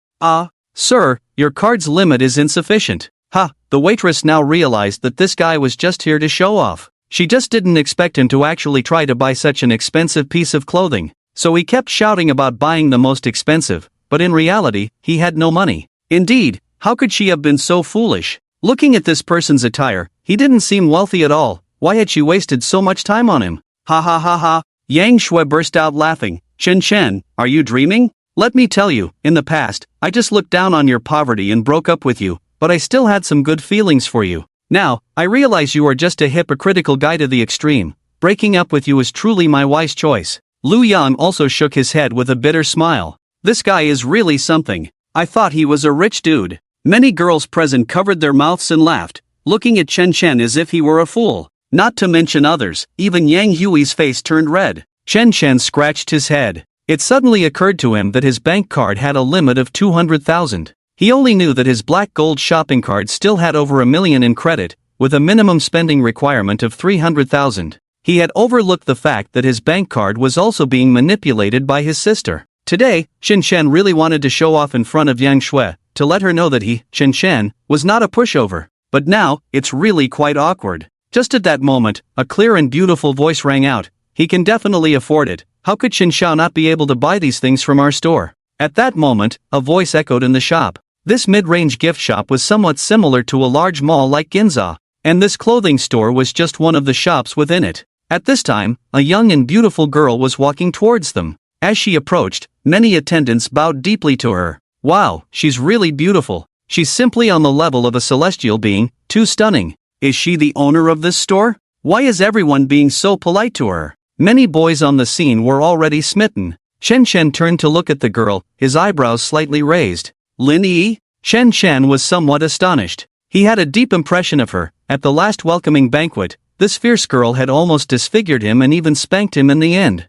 Sir, your card's limit is insufficient. Ha, the waitress now realized that this guy was just here to show off. She just didn't expect him to actually try to buy such an expensive piece of clothing. So he kept shouting about buying the most expensive. But in reality, he had no money. Indeed, how could she have been so foolish? Looking at this person's attire, he didn't seem wealthy at all. Why had she wasted so much time on him? Ha ha ha ha. Yang Shui burst out laughing. Chen Chen, are you dreaming? Let me tell you, in the past, I just looked down on your poverty and broke up with you, but I still had some good feelings for you. Now, I realize you are just a hypocritical guy to the extreme. Breaking up with you is truly my wise choice. Lu Yang also shook his head with a bitter smile. This guy is really something. I thought he was a rich dude. Many girls present covered their mouths and laughed, looking at Chen Chen as if he were a fool. Not to mention others, even Yang Hui's face turned red. Chen Chen scratched his head. It suddenly occurred to him that his bank card had a limit of 200,000. He only knew that his black gold shopping card still had over 1 million in credit, with a minimum spending requirement of 300,000. He had overlooked the fact that his bank card was also being manipulated by his sister. Today, Chen Chen really wanted to show off in front of Yang Shui, to let her know that he, Chen Chen, was not a pushover. But now, it's really quite awkward. Just at that moment, a clear and beautiful voice rang out. He can definitely afford it. How could Chen Xiao not be able to buy these things from our store? At that moment, a voice echoed in the shop. This mid-range gift shop was somewhat similar to a large mall like Ginza, and this clothing store was just one of the shops within it. At this time, a young and beautiful girl was walking towards them. As she approached, many attendants bowed deeply to her. Wow, she's really beautiful. She's simply on the level of a celestial being, too stunning. Is she the owner of this store? Why is everyone being so polite to her? Many boys on the scene were already smitten. Chen Chen turned to look at the girl, his eyebrows slightly raised. Lin Yi? Chen Chen was somewhat astonished. He had a deep impression of her. At the last welcoming banquet, this fierce girl had almost disfigured him and even spanked him in the end.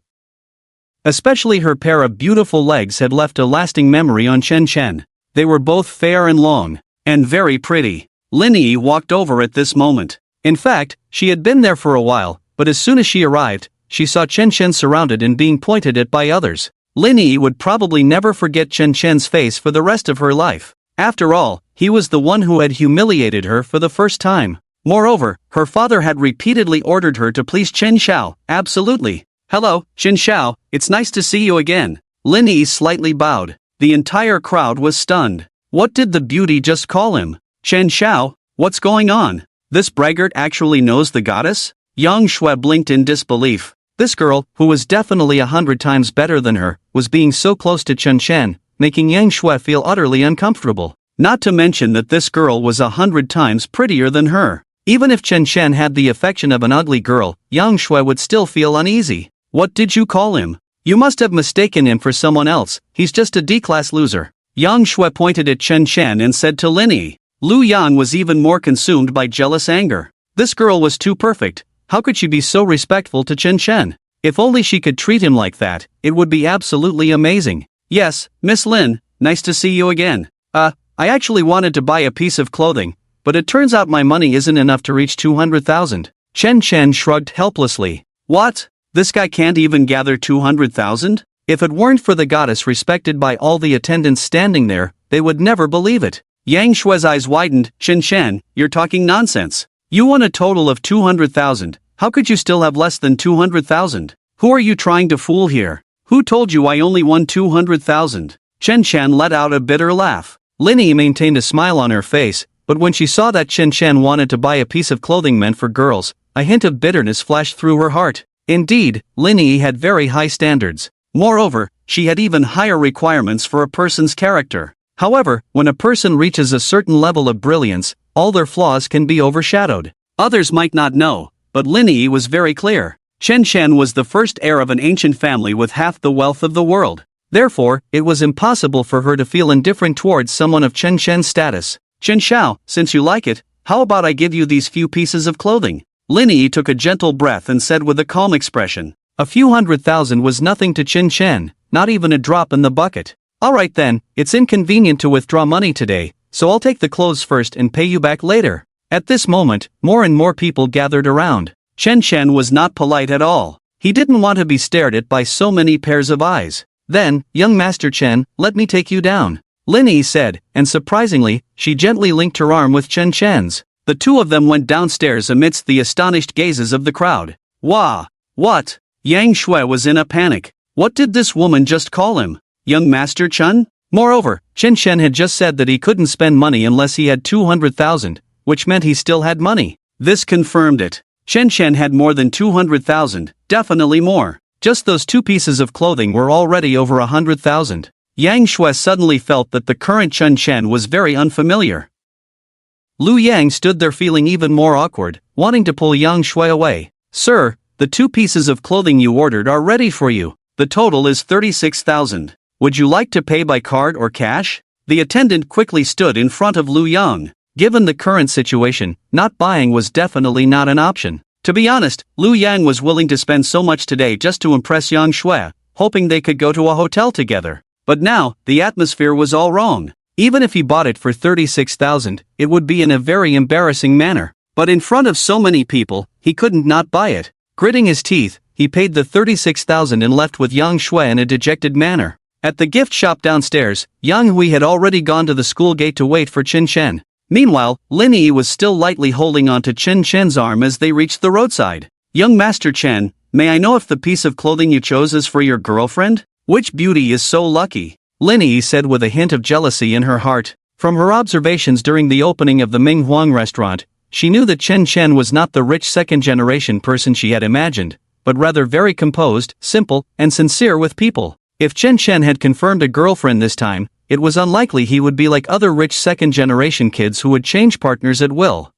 Especially her pair of beautiful legs had left a lasting memory on Chen Chen. They were both fair and long. And very pretty. Lin Yi walked over at this moment. In fact, she had been there for a while, but as soon as she arrived, she saw Chen Chen surrounded and being pointed at by others. Lin Yi would probably never forget Chen Chen's face for the rest of her life. After all, he was the one who had humiliated her for the first time. Moreover, her father had repeatedly ordered her to please Chen Xiao. Absolutely. Hello, Chen Xiao, it's nice to see you again. Lin Yi slightly bowed. The entire crowd was stunned. What did the beauty just call him? Chen Xiao? What's going on? This braggart actually knows the goddess? Yang Shui blinked in disbelief. This girl, who was definitely 100 times better than her, was being so close to Chen Chen, making Yang Shui feel utterly uncomfortable. Not to mention that this girl was 100 times prettier than her. Even if Chen Chen had the affection of an ugly girl, Yang Shui would still feel uneasy. What did you call him? You must have mistaken him for someone else, he's just a D-class loser. Yang Shui pointed at Chen Chen and said to Lin Yi. Lu Yan was even more consumed by jealous anger. This girl was too perfect. How could she be so respectful to Chen Chen? If only she could treat him like that, it would be absolutely amazing. Yes, Miss Lin, nice to see you again. I actually wanted to buy a piece of clothing, but it turns out my money isn't enough to reach 200,000. Chen Chen shrugged helplessly. What? This guy can't even gather 200,000? If it weren't for the goddess respected by all the attendants standing there, they would never believe it. Yang Shui's eyes widened. Chen Chen, you're talking nonsense. You won a total of 200,000, how could you still have less than 200,000? Who are you trying to fool here? Who told you I only won 200,000? Chen Chen let out a bitter laugh. Lin Yi maintained a smile on her face, but when she saw that Chen Chen wanted to buy a piece of clothing meant for girls, a hint of bitterness flashed through her heart. Indeed, Lin Yi had very high standards. Moreover, she had even higher requirements for a person's character. However, when a person reaches a certain level of brilliance, all their flaws can be overshadowed. Others might not know, but Lin Yi was very clear. Chen Chen was the first heir of an ancient family with half the wealth of the world. Therefore, it was impossible for her to feel indifferent towards someone of Chen Chen's status. Chen Xiao, since you like it, how about I give you these few pieces of clothing? Lin Yi took a gentle breath and said with a calm expression. A few 100,000 was nothing to Chen Chen, not even a drop in the bucket. Alright then, it's inconvenient to withdraw money today, so I'll take the clothes first and pay you back later. At this moment, more and more people gathered around. Chen Chen was not polite at all. He didn't want to be stared at by so many pairs of eyes. Then, young Master Chen, let me take you down. Lin Yi said, and surprisingly, she gently linked her arm with Chen Chen's. The two of them went downstairs amidst the astonished gazes of the crowd. Wah! What? Yang Shui was in a panic. What did this woman just call him? Young Master Chen? Moreover, Chen Chen had just said that he couldn't spend money unless he had 200,000, which meant he still had money. This confirmed it. Chen Chen had more than 200,000, definitely more. Just those two pieces of clothing were already over 100,000. Yang Shui suddenly felt that the current Chen Chen was very unfamiliar. Lu Yang stood there feeling even more awkward, wanting to pull Yang Shui away. Sir, the two pieces of clothing you ordered are ready for you. The total is 36,000. Would you like to pay by card or cash? The attendant quickly stood in front of Lu Yang. Given the current situation, not buying was definitely not an option. To be honest, Lu Yang was willing to spend so much today just to impress Yang Shui, hoping they could go to a hotel together. But now, the atmosphere was all wrong. Even if he bought it for 36,000, it would be in a very embarrassing manner. But in front of so many people, he couldn't not buy it. Gritting his teeth, he paid the 36,000 and left with Yang Shui in a dejected manner. At the gift shop downstairs, Yang Hui had already gone to the school gate to wait for Chen Chen. Meanwhile, Lin Yi was still lightly holding on to Chen Chen's arm as they reached the roadside. Young Master Chen, may I know if the piece of clothing you chose is for your girlfriend? Which beauty is so lucky? Lin Yi said with a hint of jealousy in her heart. From her observations during the opening of the Ming Huang restaurant, she knew that Chen Chen was not the rich second-generation person she had imagined, but rather very composed, simple, and sincere with people. If Chen Chen had confirmed a girlfriend this time, it was unlikely he would be like other rich second-generation kids who would change partners at will.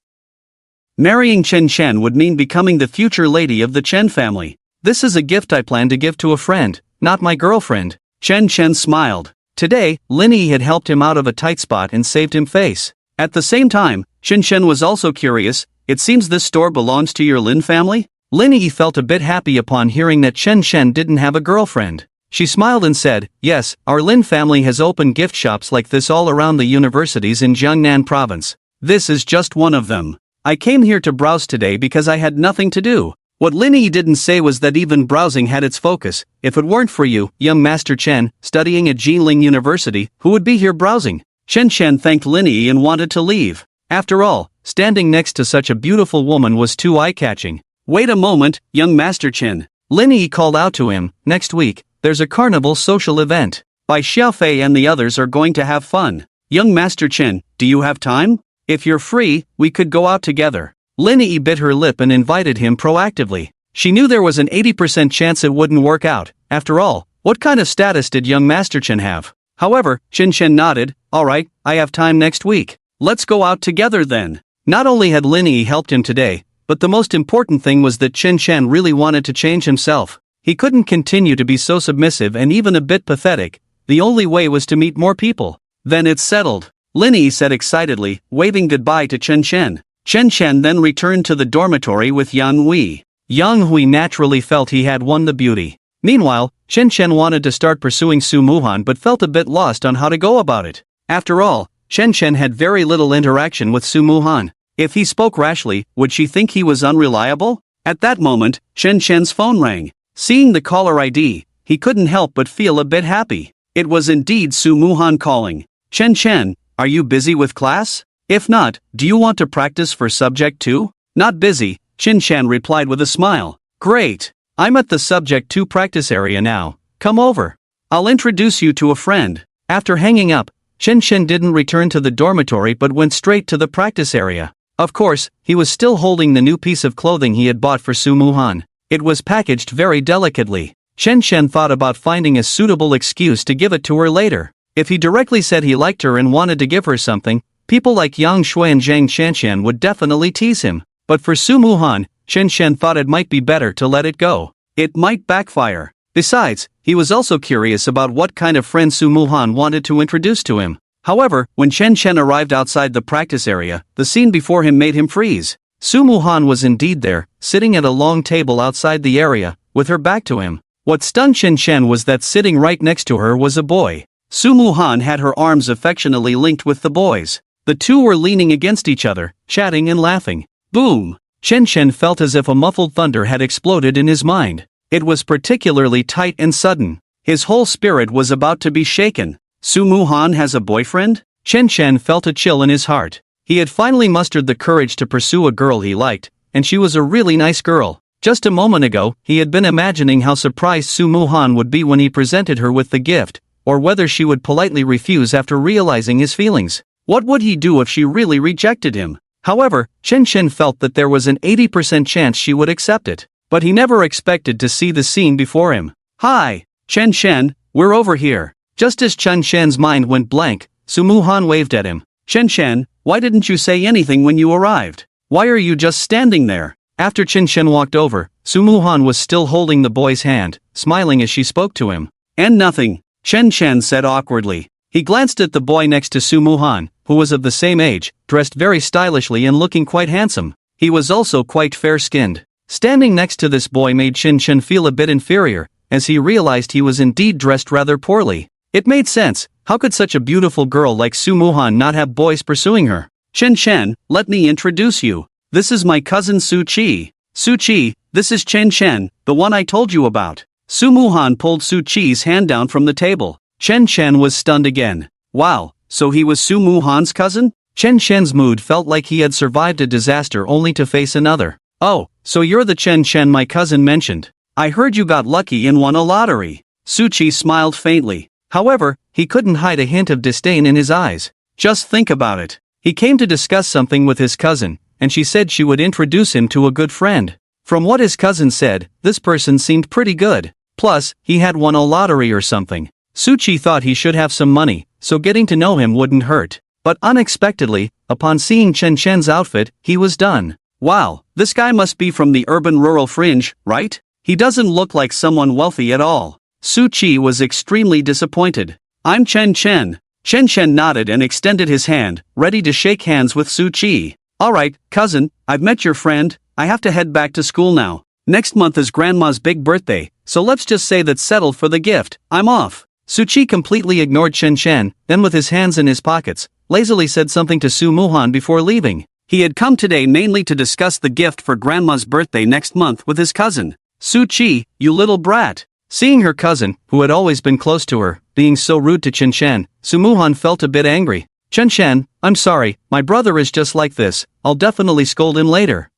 Marrying Chen Chen would mean becoming the future lady of the Chen family. This is a gift I plan to give to a friend, not my girlfriend. Chen Chen smiled. Today, Lin Yi had helped him out of a tight spot and saved him face. At the same time, Chen Chen was also curious. It seems this store belongs to your Lin family? Lin Yi felt a bit happy upon hearing that Chen Chen didn't have a girlfriend. She smiled and said, "Yes, our Lin family has opened gift shops like this all around the universities in Jiangnan province. This is just one of them. I came here to browse today because I had nothing to do." What Lin Yi didn't say was that even browsing had its focus. If it weren't for you, young Master Chen, studying at Jilin University, who would be here browsing? Chen Chen thanked Lin Yi and wanted to leave. After all, standing next to such a beautiful woman was too eye-catching. "Wait a moment, young Master Chen." Lin Yi called out to him, "Next week, there's a carnival social event. Bai Xiaofei and the others are going to have fun. Young Master Chen, do you have time? If you're free, we could go out together." Lin Yi bit her lip and invited him proactively. She knew there was an 80% chance it wouldn't work out. After all, what kind of status did young Master Chen have? However, Chen Chen nodded. "Alright, I have time next week. Let's go out together then." Not only had Lin Yi helped him today, but the most important thing was that Chen Chen really wanted to change himself. He couldn't continue to be so submissive and even a bit pathetic. The only way was to meet more people. "Then it's settled," Lin Yi said excitedly, waving goodbye to Chen Chen. Chen Chen then returned to the dormitory with Yang Hui. Yang Hui naturally felt he had won the beauty. Meanwhile, Chen Chen wanted to start pursuing Su Muhan but felt a bit lost on how to go about it. After all, Chen Chen had very little interaction with Su Muhan. If he spoke rashly, would she think he was unreliable? At that moment, Chen Chen's phone rang. Seeing the caller ID, he couldn't help but feel a bit happy. It was indeed Su Muhan calling. "Chen Chen, are you busy with class? If not, do you want to practice for subject 2? "Not busy," Chen Chen replied with a smile. "Great. I'm at the subject 2 practice area now. Come over. I'll introduce you to a friend." After hanging up, Chen Chen didn't return to the dormitory but went straight to the practice area. Of course, he was still holding the new piece of clothing he had bought for Su Muhan. It was packaged very delicately. Chen Chen thought about finding a suitable excuse to give it to her later. If he directly said he liked her and wanted to give her something, people like Yang Shui and Zhang Qianqian would definitely tease him. But for Su Muhan, Chen Chen thought it might be better to let it go. It might backfire. Besides, he was also curious about what kind of friend Su Muhan wanted to introduce to him. However, when Chen Chen arrived outside the practice area, the scene before him made him freeze. Su Muhan was indeed there, sitting at a long table outside the area, with her back to him. What stunned Chen Chen was that sitting right next to her was a boy. Su Muhan had her arms affectionately linked with the boy's. The two were leaning against each other, chatting and laughing. Boom! Chen Chen felt as if a muffled thunder had exploded in his mind. It was particularly tight and sudden. His whole spirit was about to be shaken. Su Muhan has a boyfriend? Chen Chen felt a chill in his heart. He had finally mustered the courage to pursue a girl he liked, and she was a really nice girl. Just a moment ago, he had been imagining how surprised Su Muhan would be when he presented her with the gift, or whether she would politely refuse after realizing his feelings. What would he do if she really rejected him? However, Chen Chen felt that there was an 80% chance she would accept it. But he never expected to see the scene before him. "Hi, Chen Chen, we're over here." Just as Chen Chen's mind went blank, Su Muhan waved at him. "Chen Chen, why didn't you say anything when you arrived? Why are you just standing there?" After Chen Chen walked over, Su Muhan was still holding the boy's hand, smiling as she spoke to him. "And nothing," Chen Chen said awkwardly. He glanced at the boy next to Su Muhan, who was of the same age, dressed very stylishly and looking quite handsome. He was also quite fair-skinned. Standing next to this boy made Chen Chen feel a bit inferior, as he realized he was indeed dressed rather poorly. It made sense. How could such a beautiful girl like Su Muhan not have boys pursuing her? "Chen Chen, let me introduce you. This is my cousin Su Qi. Su Qi, this is Chen Chen, the one I told you about." Su Muhan pulled Su Qi's hand down from the table. Chen Chen was stunned again. Wow, so he was Su Muhan's cousin? Chen Chen's mood felt like he had survived a disaster only to face another. "Oh, so you're the Chen Chen my cousin mentioned. I heard you got lucky and won a lottery." Su Qi smiled faintly. However, he couldn't hide a hint of disdain in his eyes. Just think about it. He came to discuss something with his cousin, and she said she would introduce him to a good friend. From what his cousin said, this person seemed pretty good. Plus, he had won a lottery or something. Su Qi thought he should have some money, so getting to know him wouldn't hurt. But unexpectedly, upon seeing Chen Chen's outfit, he was done. Wow, this guy must be from the urban-rural fringe, right? He doesn't look like someone wealthy at all. Su Qi was extremely disappointed. "I'm Chen Chen." Chen Chen nodded and extended his hand, ready to shake hands with Su Qi. "Alright, cousin, I've met your friend, I have to head back to school now. Next month is Grandma's big birthday, so let's just say that's settled for the gift. I'm off. Suchi completely ignored Chen Chen, then with his hands in his pockets, lazily said something to Su Muhan before leaving. He had come today mainly to discuss the gift for grandma's birthday next month with his cousin. Suchi, you little brat. Seeing her cousin, who had always been close to her, being so rude to Chen Chen, Su Muhan felt a bit angry. Chen Chen, I'm sorry, my brother is just like this, I'll definitely scold him later.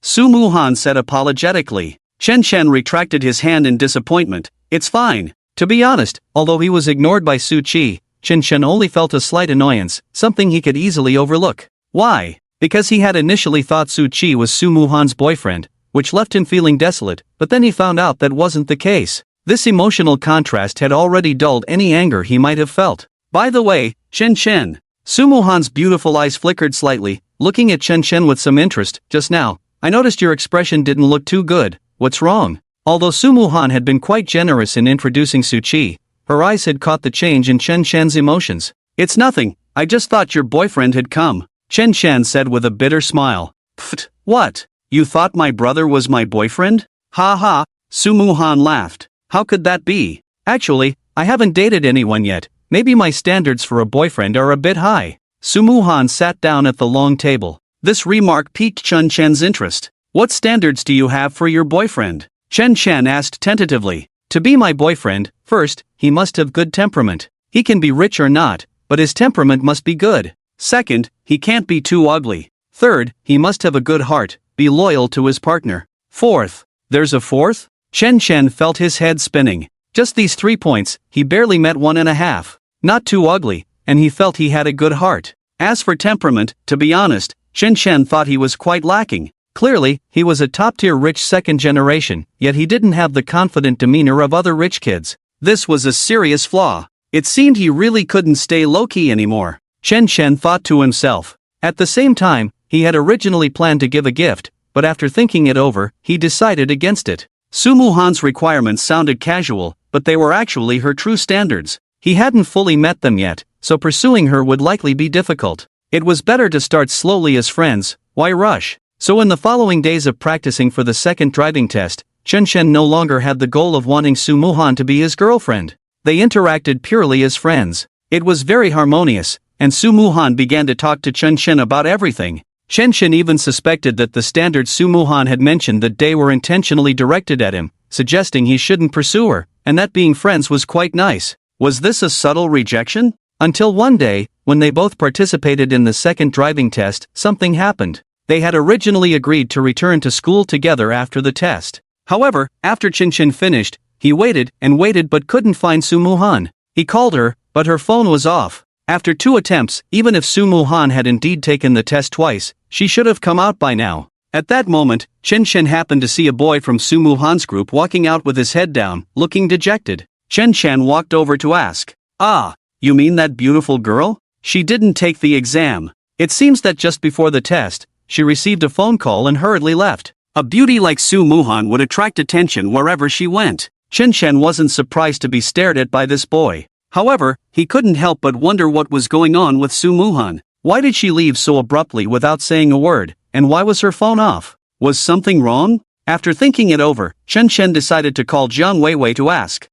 Su Muhan said apologetically. Chen Chen retracted his hand in disappointment. It's fine. To be honest, although he was ignored by Su Chi, Chen Chen only felt a slight annoyance, something he could easily overlook. Why? Because he had initially thought Su Chi was Su Muhan's boyfriend, which left him feeling desolate, but then he found out that wasn't the case. This emotional contrast had already dulled any anger he might have felt. By the way, Chen Chen. Su Muhan's beautiful eyes flickered slightly, looking at Chen Chen with some interest. Just now, I noticed your expression didn't look too good. What's wrong? Although Su Muhan had been quite generous in introducing Su Chi, her eyes had caught the change in Chen Chen's emotions. It's nothing, I just thought your boyfriend had come, Chen Chen said with a bitter smile. Pfft, what? You thought my brother was my boyfriend? Ha ha, Su Muhan laughed. How could that be? Actually, I haven't dated anyone yet, maybe my standards for a boyfriend are a bit high. Su Muhan sat down at the long table. This remark piqued Chen Chen's interest. What standards do you have for your boyfriend? Chen Chen asked tentatively. To be my boyfriend, first, he must have good temperament. He can be rich or not, but his temperament must be good. Second, he can't be too ugly. Third, he must have a good heart, be loyal to his partner. Fourth, there's a fourth? Chen Chen felt his head spinning. Just these 3 points, he barely met 1.5. Not too ugly, and he felt he had a good heart. As for temperament, to be honest, Chen Chen thought he was quite lacking. Clearly, he was a top-tier rich second generation, yet he didn't have the confident demeanor of other rich kids. This was a serious flaw. It seemed he really couldn't stay low-key anymore. Chen Chen thought to himself. At the same time, he had originally planned to give a gift, but after thinking it over, he decided against it. Su Muhan's requirements sounded casual, but they were actually her true standards. He hadn't fully met them yet, so pursuing her would likely be difficult. It was better to start slowly as friends, why rush? So in the following days of practicing for the second driving test, Chen Chen no longer had the goal of wanting Su Muhan to be his girlfriend. They interacted purely as friends. It was very harmonious, and Su Muhan began to talk to Chen Chen about everything. Chen Chen even suspected that the standards Su Muhan had mentioned that day were intentionally directed at him, suggesting he shouldn't pursue her, and that being friends was quite nice. Was this a subtle rejection? Until one day, when they both participated in the second driving test, something happened. They had originally agreed to return to school together after the test. However, after Chen Chen finished, he waited and waited but couldn't find Su Muhan. He called her, but her phone was off. After 2 attempts, even if Su Muhan had indeed taken the test twice, she should have come out by now. At that moment, Chen Chen happened to see a boy from Su Muhan's group walking out with his head down, looking dejected. Chen Chen walked over to ask, "Ah, you mean that beautiful girl? She didn't take the exam." It seems that just before the test, she received a phone call and hurriedly left. A beauty like Su Muhan would attract attention wherever she went. Chen Chen wasn't surprised to be stared at by this boy. However, he couldn't help but wonder what was going on with Su Muhan. Why did she leave so abruptly without saying a word, and why was her phone off? Was something wrong? After thinking it over, Chen Chen decided to call Jiang Weiwei to ask.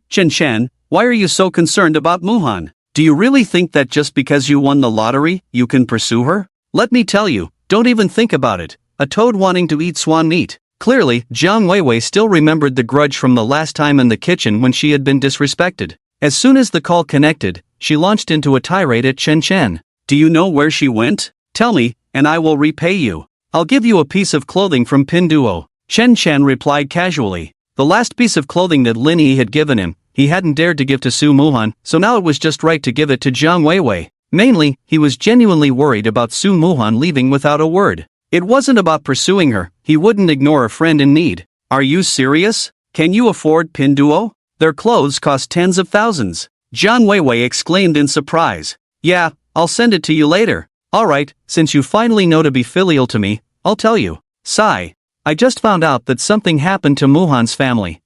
Chen Chen, why are you so concerned about Muhan? Do you really think that just because you won the lottery, you can pursue her? Let me tell you, don't even think about it. A toad wanting to eat swan meat. Clearly, Jiang Weiwei still remembered the grudge from the last time in the kitchen when she had been disrespected. As soon as the call connected, she launched into a tirade at Chen Chen. Do you know where she went? Tell me, and I will repay you. I'll give you a piece of clothing from Pinduo. Chen Chen replied casually. The last piece of clothing that Lin Yi had given him, he hadn't dared to give to Su Muhan, so now it was just right to give it to Jiang Weiwei. Mainly, he was genuinely worried about Su Muhan leaving without a word. It wasn't about pursuing her, he wouldn't ignore a friend in need. Are you serious? Can you afford Pinduo? Their clothes cost tens of thousands. Jiang Weiwei exclaimed in surprise. Yeah, I'll send it to you later. Alright, since you finally know to be filial to me, I'll tell you. Sigh. I just found out that something happened to Muhan's family.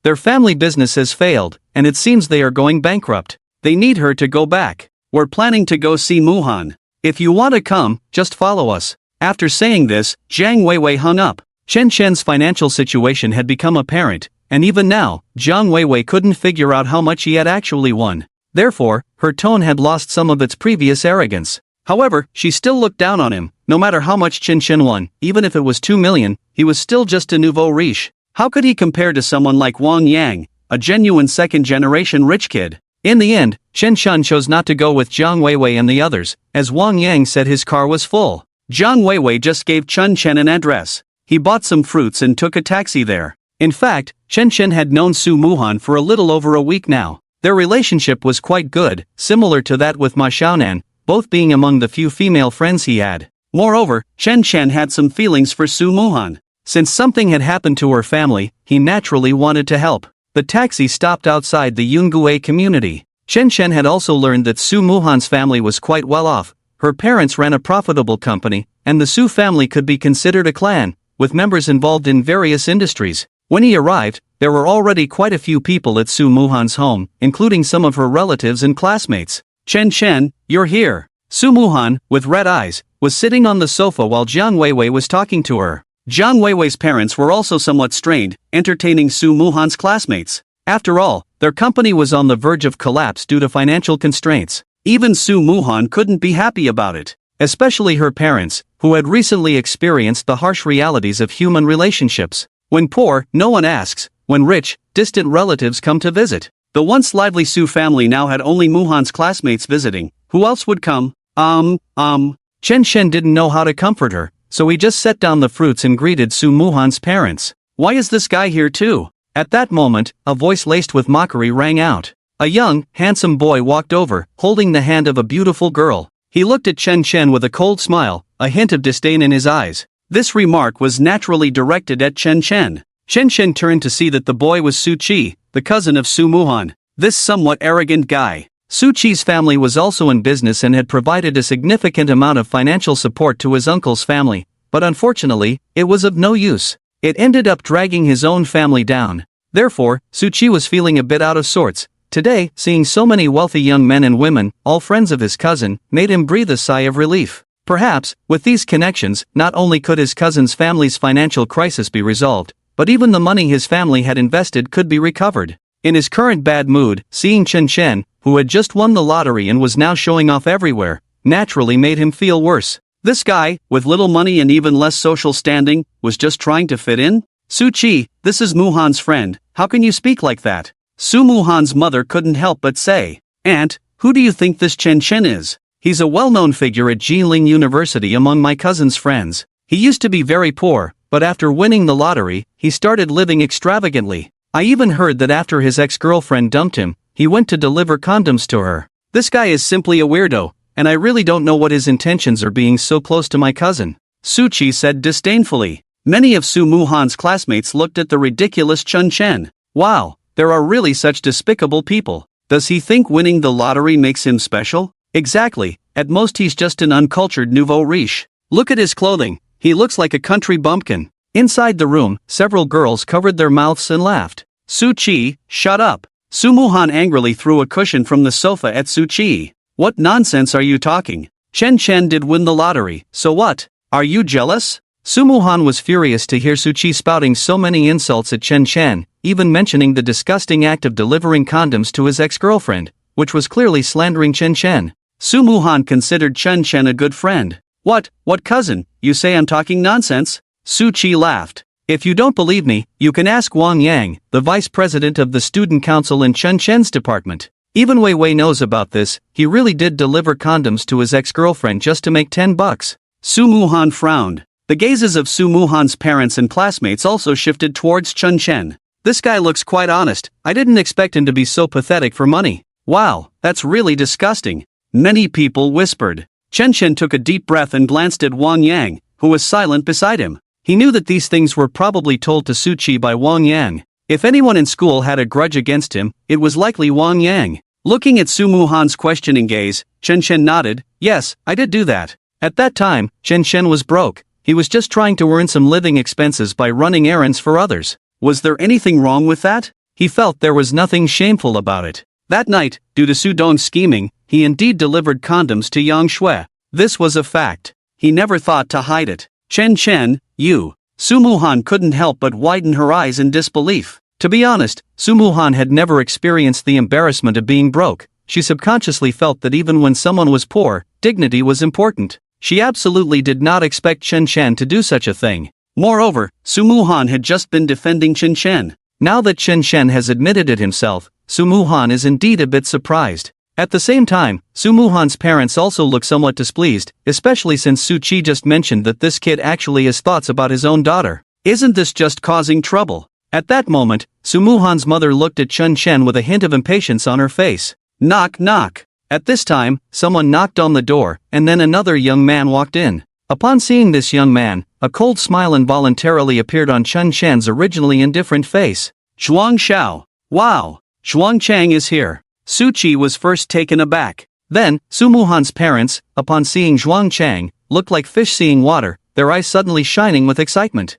Their family business has failed, and it seems they are going bankrupt. They need her to go back. We're planning to go see Muhan. If you want to come, just follow us. After saying this, Jiang Weiwei hung up. Chen Shen's financial situation had become apparent, and even now, Jiang Weiwei couldn't figure out how much he had actually won. Therefore, her tone had lost some of its previous arrogance. However, she still looked down on him. No matter how much Chen Shen won, even if it was 2 million, he was still just a nouveau riche. How could he compare to someone like Wang Yang, a genuine second-generation rich kid? In the end, Chen Shen chose not to go with Jiang Weiwei and the others, as Wang Yang said his car was full. Jiang Weiwei just gave Chen Shen an address. He bought some fruits and took a taxi there. In fact, Chen Shen had known Su Muhan for a little over a week now. Their relationship was quite good, similar to that with Ma Xiaonan, both being among the few female friends he had. Moreover, Chen Shen had some feelings for Su Muhan. Since something had happened to her family, he naturally wanted to help. The taxi stopped outside the Yungue community. Chen Shen had also learned that Su Muhan's family was quite well off. Her parents ran a profitable company, and the Su family could be considered a clan, with members involved in various industries. When he arrived, there were already quite a few people at Su Muhan's home, including some of her relatives and classmates. Chen Shen, you're here. Su Muhan, with red eyes, was sitting on the sofa while Jiang Weiwei was talking to her. Jiang Weiwei's parents were also somewhat strained, entertaining Su Muhan's classmates. After all, their company was on the verge of collapse due to financial constraints. Even Su Muhan couldn't be happy about it. Especially her parents, who had recently experienced the harsh realities of human relationships. When poor, no one asks. When rich, distant relatives come to visit. The once lively Su family now had only Muhan's classmates visiting. Who else would come? Chen Shen didn't know how to comfort her, so he just set down the fruits and greeted Su Muhan's parents. Why is this guy here too? At that moment, a voice laced with mockery rang out. A young, handsome boy walked over, holding the hand of a beautiful girl. He looked at Chen Shen with a cold smile, a hint of disdain in his eyes. This remark was naturally directed at Chen Shen. Chen Shen turned to see that the boy was Su Qi, the cousin of Su Muhan. This somewhat arrogant guy. Su Qi's family was also in business and had provided a significant amount of financial support to his uncle's family, but unfortunately, it was of no use. It ended up dragging his own family down. Therefore, Su Qi was feeling a bit out of sorts. Today, seeing so many wealthy young men and women, all friends of his cousin, made him breathe a sigh of relief. Perhaps, with these connections, not only could his cousin's family's financial crisis be resolved, but even the money his family had invested could be recovered. In his current bad mood, seeing Chen Shen, who had just won the lottery and was now showing off everywhere, naturally made him feel worse. This guy, with little money and even less social standing, was just trying to fit in? Su Qi, this is Muhan's friend, how can you speak like that? Su Muhan's mother couldn't help but say, Aunt, who do you think this Chen Shen is? He's a well-known figure at Jilin University among my cousin's friends. He used to be very poor, but after winning the lottery, he started living extravagantly. I even heard that after his ex-girlfriend dumped him, he went to deliver condoms to her. This guy is simply a weirdo, and I really don't know what his intentions are being so close to my cousin. Su Qi said disdainfully. Many of Su Muhan's classmates looked at the ridiculous Chen Shen. Wow, there are really such despicable people. Does he think winning the lottery makes him special? Exactly, at most he's just an uncultured nouveau riche. Look at his clothing, he looks like a country bumpkin. Inside the room, several girls covered their mouths and laughed. Su Qi, shut up. Su Muhan angrily threw a cushion from the sofa at Su Qi. What nonsense are you talking? Chen Shen did win the lottery, so what? Are you jealous? Su Muhan was furious to hear Su Qi spouting so many insults at Chen Shen, even mentioning the disgusting act of delivering condoms to his ex-girlfriend, which was clearly slandering Chen Shen. Su Muhan considered Chen Shen a good friend. What cousin, you say I'm talking nonsense? Su Qi laughed. If you don't believe me, you can ask Wang Yang, the vice president of the student council in Chen Shen's department. Even Wei Wei knows about this, he really did deliver condoms to his ex-girlfriend just to make $10. Su Muhan frowned. The gazes of Su Muhan's parents and classmates also shifted towards Chen Shen. This guy looks quite honest, I didn't expect him to be so pathetic for money. Wow, that's really disgusting. Many people whispered. Chen Shen took a deep breath and glanced at Wang Yang, who was silent beside him. He knew that these things were probably told to Su Qi by Wang Yang. If anyone in school had a grudge against him, it was likely Wang Yang. Looking at Su Muhan's questioning gaze, Chen Shen nodded. Yes, I did do that. At that time, Chen Shen was broke. He was just trying to earn some living expenses by running errands for others. Was there anything wrong with that? He felt there was nothing shameful about it. That night, due to Su Dong's scheming, he indeed delivered condoms to Yang Shui. This was a fact. He never thought to hide it. Chen Shen, you Su Muhan couldn't help but widen her eyes in disbelief. To be honest, Su Muhan had never experienced the embarrassment of being broke. She subconsciously felt that even when someone was poor, dignity was important. She absolutely did not expect Chen Chen to do such a thing. Moreover, Su Muhan had just been defending Chen Chen. Now that Chen Chen has admitted it himself, Su Muhan is indeed a bit surprised. At the same time, Su Muhan's parents also look somewhat displeased, especially since Su Qi just mentioned that this kid actually has thoughts about his own daughter. Isn't this just causing trouble? At that moment, Su Muhan's mother looked at Chen Chen with a hint of impatience on her face. Knock knock. At this time, someone knocked on the door, and then another young man walked in. Upon seeing this young man, a cold smile involuntarily appeared on Chen Chen's originally indifferent face. Zhuang Xiao. Wow. Zhuang Chang is here. Su Qi was first taken aback. Then, Su Muhan's parents, upon seeing Zhuang Chang, looked like fish seeing water, their eyes suddenly shining with excitement.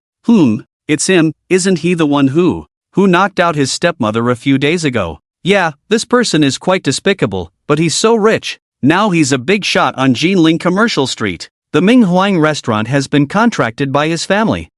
It's him, isn't he the one who knocked out his stepmother a few days ago? Yeah, this person is quite despicable, but he's so rich. Now he's a big shot on Jinling Commercial Street. The Ming Huang restaurant has been contracted by his family.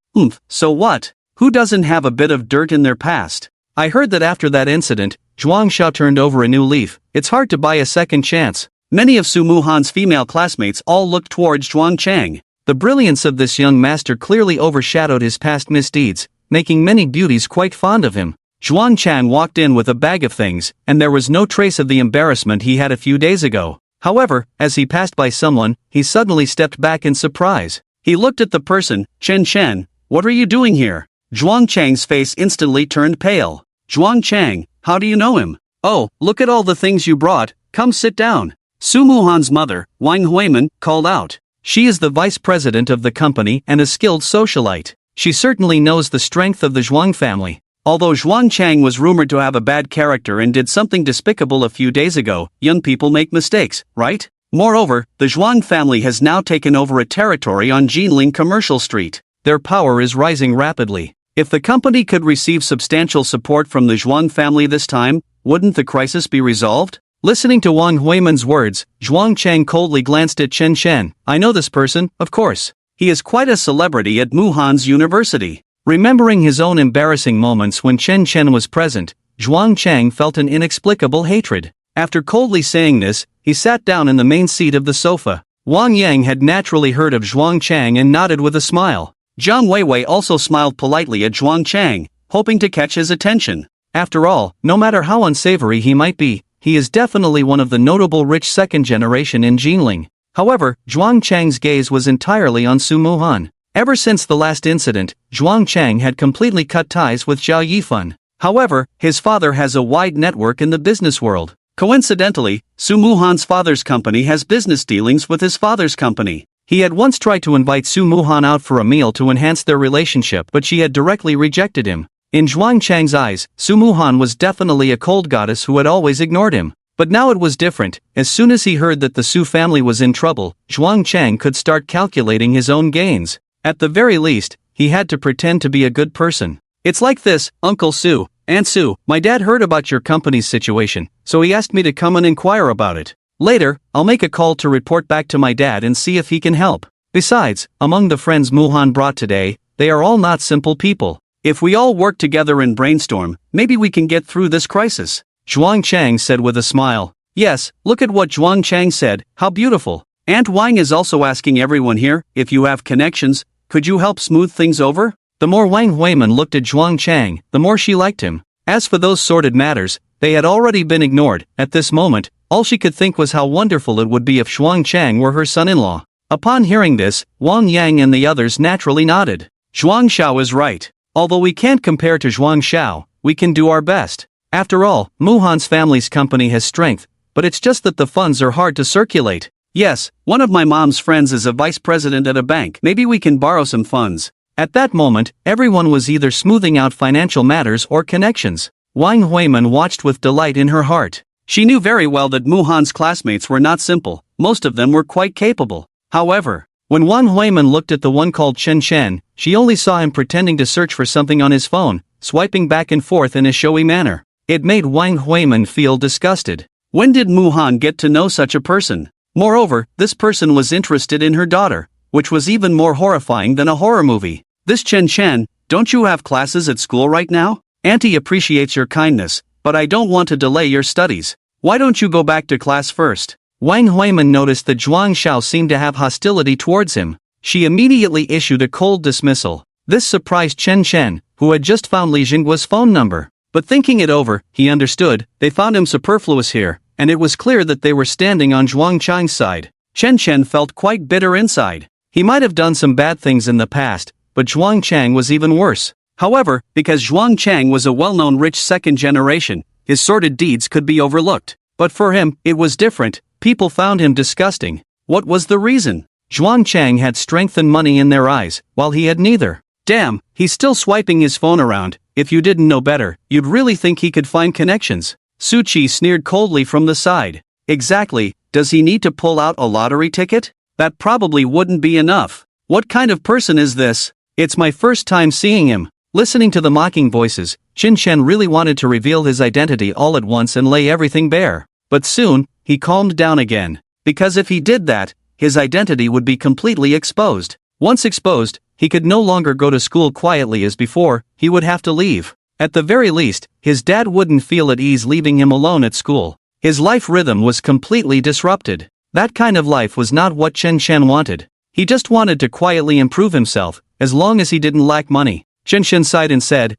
So what? Who doesn't have a bit of dirt in their past? I heard that after that incident, Zhuang Xiao turned over a new leaf. It's hard to buy a second chance. Many of Su Muhan's female classmates all looked towards Zhuang Chang. The brilliance of this young master clearly overshadowed his past misdeeds, making many beauties quite fond of him. Zhuang Chang walked in with a bag of things, and there was no trace of the embarrassment he had a few days ago. However, as he passed by someone, he suddenly stepped back in surprise. He looked at the person. Chen Chen, what are you doing here? Zhuang Chang's face instantly turned pale. Zhuang Chang, how do you know him? Oh, look at all the things you brought, come sit down. Su Muhan's mother, Wang Huiman, called out. She is the vice president of the company and a skilled socialite. She certainly knows the strength of the Zhuang family. Although Zhuang Chang was rumored to have a bad character and did something despicable a few days ago, young people make mistakes, right? Moreover, the Zhuang family has now taken over a territory on Jinling Commercial Street. Their power is rising rapidly. If the company could receive substantial support from the Zhuang family this time, wouldn't the crisis be resolved? Listening to Wang Huiman's words, Zhuang Chang coldly glanced at Chen Chen. I know this person, of course. He is quite a celebrity at Muhan's university. Remembering his own embarrassing moments when Chen Chen was present, Zhuang Chang felt an inexplicable hatred. After coldly saying this, he sat down in the main seat of the sofa. Wang Yang had naturally heard of Zhuang Chang and nodded with a smile. Zhang Weiwei also smiled politely at Zhuang Chang, hoping to catch his attention. After all, no matter how unsavory he might be, he is definitely one of the notable rich second generation in Jinling. However, Zhuang Chang's gaze was entirely on Su Muhan. Ever since the last incident, Zhuang Chang had completely cut ties with Zhao Yifan. However, his father has a wide network in the business world. Coincidentally, Su Muhan's father's company has business dealings with his father's company. He had once tried to invite Su Muhan out for a meal to enhance their relationship, but she had directly rejected him. In Zhuang Chang's eyes, Su Muhan was definitely a cold goddess who had always ignored him. But now it was different. As soon as he heard that the Su family was in trouble, Zhuang Chang could start calculating his own gains. At the very least, he had to pretend to be a good person. It's like this, Uncle Su, Aunt Su, my dad heard about your company's situation, so he asked me to come and inquire about it. Later, I'll make a call to report back to my dad and see if he can help. Besides, among the friends Muhan brought today, they are all not simple people. If we all work together and brainstorm, maybe we can get through this crisis. Zhuang Chang said with a smile. Yes, look at what Zhuang Chang said, how beautiful. Aunt Wang is also asking everyone here, if you have connections, could you help smooth things over? The more Wang Huiman looked at Zhuang Chang, the more she liked him. As for those sordid matters, they had already been ignored. At this moment, all she could think was how wonderful it would be if Zhuang Chang were her son-in-law. Upon hearing this, Wang Yang and the others naturally nodded. Zhuang Xiao is right. Although we can't compare to Zhuang Xiao, we can do our best. After all, Muhan's family's company has strength, but it's just that the funds are hard to circulate. Yes, one of my mom's friends is a vice president at a bank. Maybe we can borrow some funds. At that moment, everyone was either smoothing out financial matters or connections. Wang Huiman watched with delight in her heart. She knew very well that Muhan's classmates were not simple, most of them were quite capable. However, when Wang Huiman looked at the one called Chen Chen, she only saw him pretending to search for something on his phone, swiping back and forth in a showy manner. It made Wang Huiman feel disgusted. When did Muhan get to know such a person? Moreover, this person was interested in her daughter, which was even more horrifying than a horror movie. This Chen, don't you have classes at school right now? Auntie appreciates your kindness, but I don't want to delay your studies. Why don't you go back to class first? Wang Huiman noticed that Zhuang Xiao seemed to have hostility towards him. She immediately issued a cold dismissal. This surprised Chen, who had just found Li Jingguo's phone number. But thinking it over, he understood, they found him superfluous here, and it was clear that they were standing on Zhuang Chang's side. Chen felt quite bitter inside. He might have done some bad things in the past, but Zhuang Chang was even worse. However, because Zhuang Chang was a well-known rich second generation, his sordid deeds could be overlooked. But for him, it was different. People found him disgusting. What was the reason? Zhuang Chang had strength and money in their eyes, while he had neither. Damn, he's still swiping his phone around. If you didn't know better, you'd really think he could find connections. Su Qi sneered coldly from the side. Exactly, does he need to pull out a lottery ticket? That probably wouldn't be enough. What kind of person is this? It's my first time seeing him. Listening to the mocking voices, Chen really wanted to reveal his identity all at once and lay everything bare. But soon, he calmed down again. Because if he did that, his identity would be completely exposed. Once exposed, he could no longer go to school quietly as before, he would have to leave. At the very least, his dad wouldn't feel at ease leaving him alone at school. His life rhythm was completely disrupted. That kind of life was not what Chen wanted. He just wanted to quietly improve himself, as long as he didn't lack money. Chen sighed and said,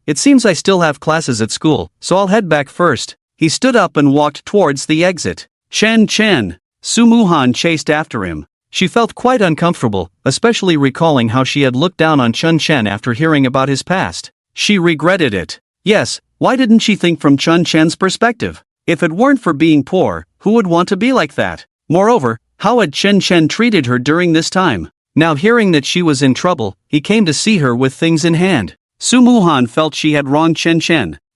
it seems I still have classes at school, so I'll head back first. He stood up and walked towards the exit. Chen. Su Muhan chased after him. She felt quite uncomfortable, especially recalling how she had looked down on Chen after hearing about his past. She regretted it. Yes, why didn't she think from Chen's perspective? If it weren't for being poor, who would want to be like that? Moreover, how had Chen treated her during this time? Now hearing that she was in trouble, he came to see her with things in hand. Su Muhan felt she had wronged Chen.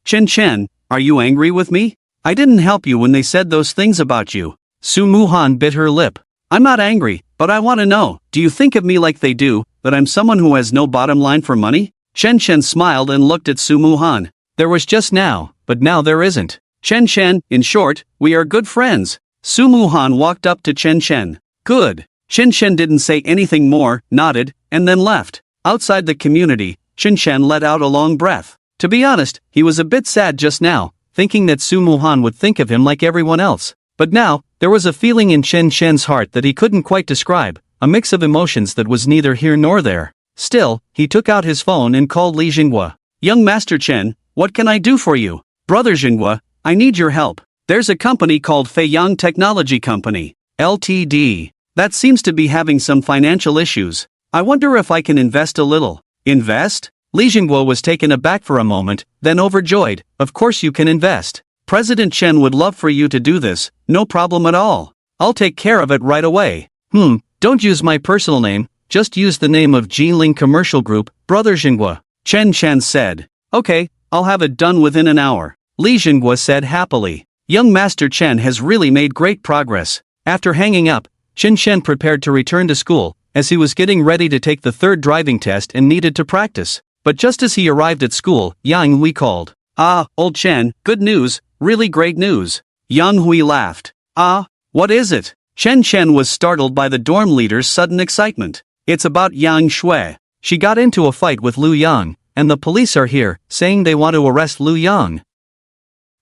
Chen, are you angry with me? I didn't help you when they said those things about you. Su Muhan bit her lip. I'm not angry, but I want to know, do you think of me like they do, that I'm someone who has no bottom line for money? Chen smiled and looked at Su Muhan. There was just now, but now there isn't. Chen, in short, we are good friends. Su Muhan walked up to Chen. Good. Chen didn't say anything more, nodded, and then left. Outside the community, Chen let out a long breath. To be honest, he was a bit sad just now, thinking that Su Muhan would think of him like everyone else. But now, there was a feeling in Chen's heart that he couldn't quite describe, a mix of emotions that was neither here nor there. Still, he took out his phone and called Li Jingguo. Young Master Chen, what can I do for you? Brother Jingguo, I need your help. There's a company called Feiyang Technology Company, Ltd. That seems to be having some financial issues. I wonder if I can invest a little. Invest? Li Jingguo was taken aback for a moment, then overjoyed. Of course you can invest. President Chen would love for you to do this, no problem at all. I'll take care of it right away. Don't use my personal name, just use the name of Jiling Commercial Group, Brother Jingguo. Chen said. Okay, I'll have it done within an hour. Li Jingguo said happily. Young Master Chen has really made great progress. After hanging up, Chen prepared to return to school, as he was getting ready to take the third driving test and needed to practice. But just as he arrived at school, Yang Hui called. Ah, old Chen, good news, really great news. Yang Hui laughed. Ah, what is it? Chen was startled by the dorm leader's sudden excitement. It's about Yang Shui. She got into a fight with Lu Yang, and the police are here, saying they want to arrest Lu Yang.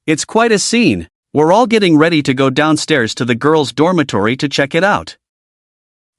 It's quite a scene. We're all getting ready to go downstairs to the girls' dormitory to check it out.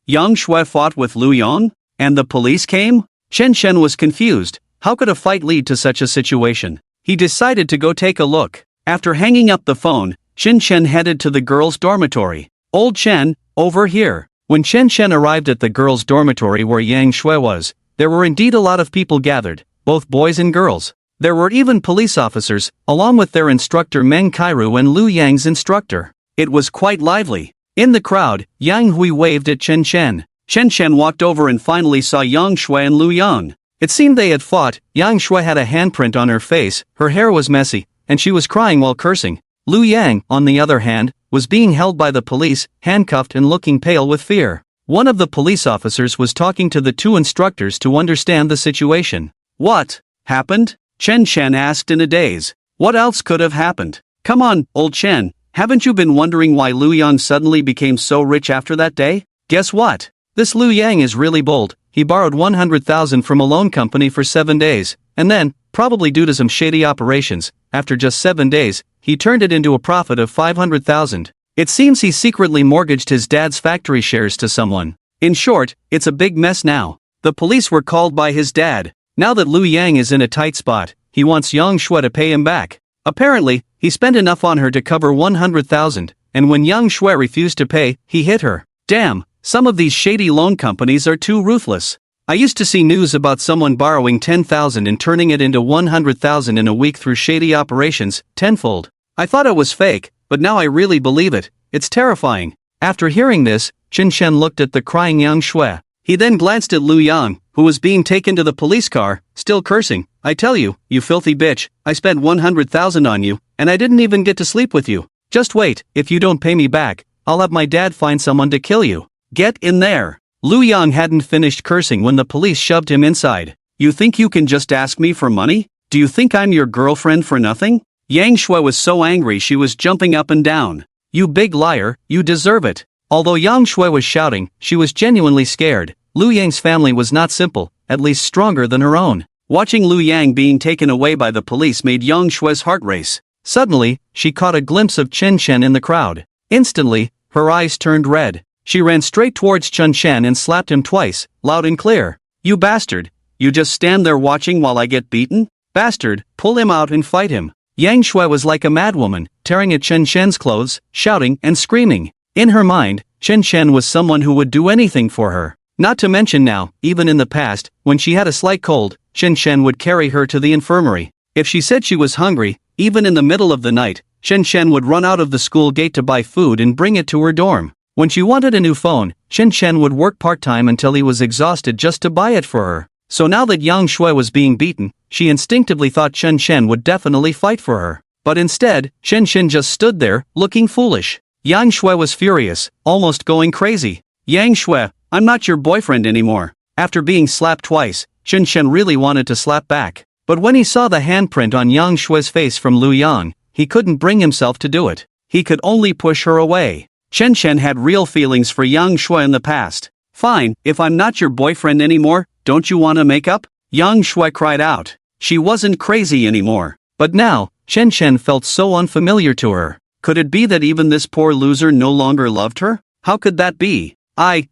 Yang Shui fought with Lu Yang? And the police came? Chen was confused. How could a fight lead to such a situation? He decided to go take a look. After hanging up the phone, Chen headed to the girls' dormitory. Old Chen, over here. When Chen arrived at the girls' dormitory where Yang Shui was, there were indeed a lot of people gathered, both boys and girls. There were even police officers, along with their instructor Meng Kairu and Lu Yang's instructor. It was quite lively. In the crowd, Yang Hui waved at Chen. Chen walked over and finally saw Yang Shui and Lu Yang. It seemed they had fought. Yang Shui had a handprint on her face, her hair was messy, and she was crying while cursing. Lu Yang, on the other hand, was being held by the police, handcuffed and looking pale with fear. One of the police officers was talking to the two instructors to understand the situation. What happened? Chen asked in a daze. What else could have happened? Come on, old Chen, haven't you been wondering why Lu Yang suddenly became so rich after that day? Guess what? This Lu Yang is really bold. he borrowed 100,000 from a loan company for 7 days, and then, probably due to some shady operations, after just 7 days, he turned it into a profit of 500,000. It seems he secretly mortgaged his dad's factory shares to someone. In short, it's a big mess now. The police were called by his dad. Now that Liu Yang is in a tight spot, he wants Yang Shui to pay him back. Apparently, he spent enough on her to cover 100,000, and when Yang Shui refused to pay, he hit her. Damn, some of these shady loan companies are too ruthless. I used to see news about someone borrowing 10,000 and turning it into 100,000 in a week through shady operations, tenfold. I thought it was fake, but now I really believe it. It's terrifying. After hearing this, Chen Shen looked at the crying Yang Shui. He then glanced at Liu Yang, who was being taken to the police car, still cursing. I tell you, you filthy bitch, I spent 100,000 on you, and I didn't even get to sleep with you. Just wait, if you don't pay me back, I'll have my dad find someone to kill you. Get in there. Liu Yang hadn't finished cursing when the police shoved him inside. You think you can just ask me for money? Do you think I'm your girlfriend for nothing? Yang Shui was so angry she was jumping up and down. You big liar, you deserve it. Although Yang Shui was shouting, she was genuinely scared. Liu Yang's family was not simple, at least stronger than her own. Watching Liu Yang being taken away by the police made Yang Shui's heart race. Suddenly, she caught a glimpse of Chen Shen in the crowd. Instantly, her eyes turned red. She ran straight towards Chen Shen and slapped him twice, loud and clear. You bastard! You just stand there watching while I get beaten? Bastard, pull him out and fight him. Yang Shui was like a madwoman, tearing at Chen Shen's clothes, shouting and screaming. In her mind, Chen Shen was someone who would do anything for her. Not to mention now, even in the past, when she had a slight cold, Chen Shen would carry her to the infirmary. If she said she was hungry, even in the middle of the night, Chen Shen would run out of the school gate to buy food and bring it to her dorm. When she wanted a new phone, Chen Shen would work part-time until he was exhausted just to buy it for her. So now that Yang Shui was being beaten, she instinctively thought Chen Shen would definitely fight for her. But instead, Chen Shen just stood there, looking foolish. Yang Shui was furious, almost going crazy. Yang Shui, I'm not your boyfriend anymore. After being slapped twice, Chen Shen really wanted to slap back. But when he saw the handprint on Yang Shui's face from Liu Yang, he couldn't bring himself to do it. He could only push her away. Chen Shen had real feelings for Yang Shui in the past. Fine, if I'm not your boyfriend anymore, don't you want to make up? Yang Shui cried out. She wasn't crazy anymore. But now, Chen Shen felt so unfamiliar to her. Could it be that even this poor loser no longer loved her? How could that be?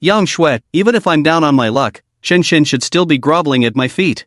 Yang Shui, even if I'm down on my luck, Chen Shen should still be groveling at my feet.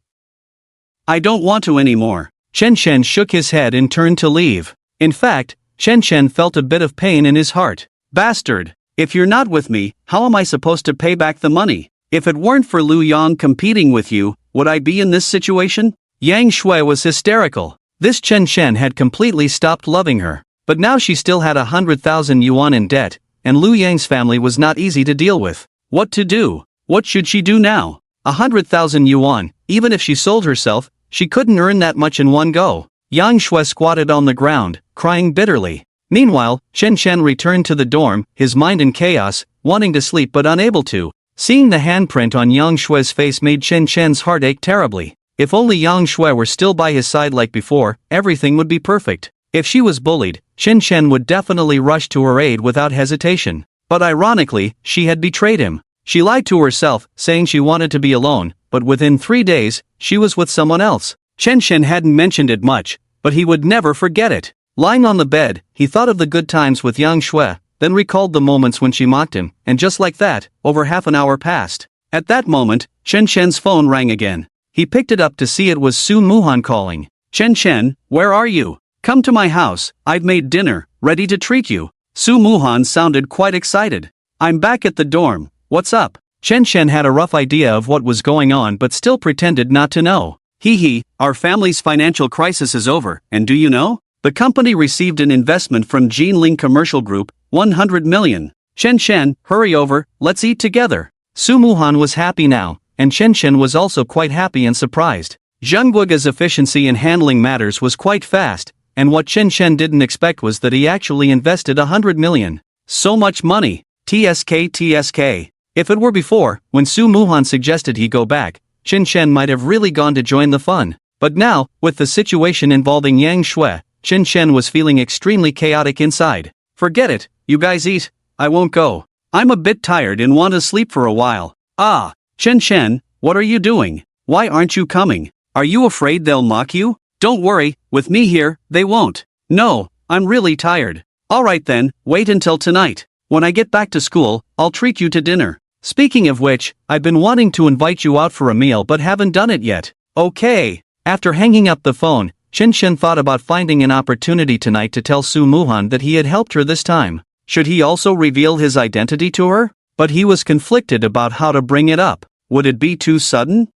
I don't want to anymore. Chen Shen shook his head and turned to leave. In fact, Chen Shen felt a bit of pain in his heart. Bastard! If you're not with me, how am I supposed to pay back the money? If it weren't for Liu Yang competing with you, would I be in this situation? Yang Shui was hysterical. This Chen Shen had completely stopped loving her. But now she still had 100,000 yuan in debt, and Liu Yang's family was not easy to deal with. What to do? What should she do now? 100,000 yuan, even if she sold herself, she couldn't earn that much in one go. Yang Shui squatted on the ground, crying bitterly. Meanwhile, Chen Shen returned to the dorm, his mind in chaos, wanting to sleep but unable to. Seeing the handprint on Yang Shui's face made Chen Shen's heart ache terribly. If only Yang Shui were still by his side like before, everything would be perfect. If she was bullied, Chen Shen would definitely rush to her aid without hesitation. But ironically, she had betrayed him. She lied to herself, saying she wanted to be alone, but within 3 days, she was with someone else. Chen Shen hadn't mentioned it much, but he would never forget it. Lying on the bed, he thought of the good times with Yang Shui, then recalled the moments when she mocked him, and just like that, over half an hour passed. At that moment, Chen Shen's phone rang again. He picked it up to see it was Su Muhan calling. Chen Shen, where are you? Come to my house, I've made dinner, ready to treat you. Su Muhan sounded quite excited. I'm back at the dorm, what's up? Chen Shen had a rough idea of what was going on but still pretended not to know. Our family's financial crisis is over, and do you know? The company received an investment from Jinling Commercial Group, 100 million. Chen Shen, hurry over, let's eat together. Su Muhan was happy now, and Chen Shen was also quite happy and surprised. Zheng Guoga's efficiency in handling matters was quite fast, and what Chen Shen didn't expect was that he actually invested 100 million. So much money. TSK. If it were before, when Su Muhan suggested he go back, Chen Shen might have really gone to join the fun. But now, with the situation involving Yang Shui, Chen Shen was feeling extremely chaotic inside. Forget it, you guys eat, I won't go. I'm a bit tired and want to sleep for a while. Chen Shen, what are you doing? Why aren't you coming? Are you afraid they'll mock you? Don't worry, with me here, they won't. No, I'm really tired. Alright then, wait until tonight. When I get back to school, I'll treat you to dinner. Speaking of which, I've been wanting to invite you out for a meal but haven't done it yet. Okay. After hanging up the phone, Shin Shin thought about finding an opportunity tonight to tell Su Muhan that he had helped her this time. Should he also reveal his identity to her? But he was conflicted about how to bring it up. Would it be too sudden?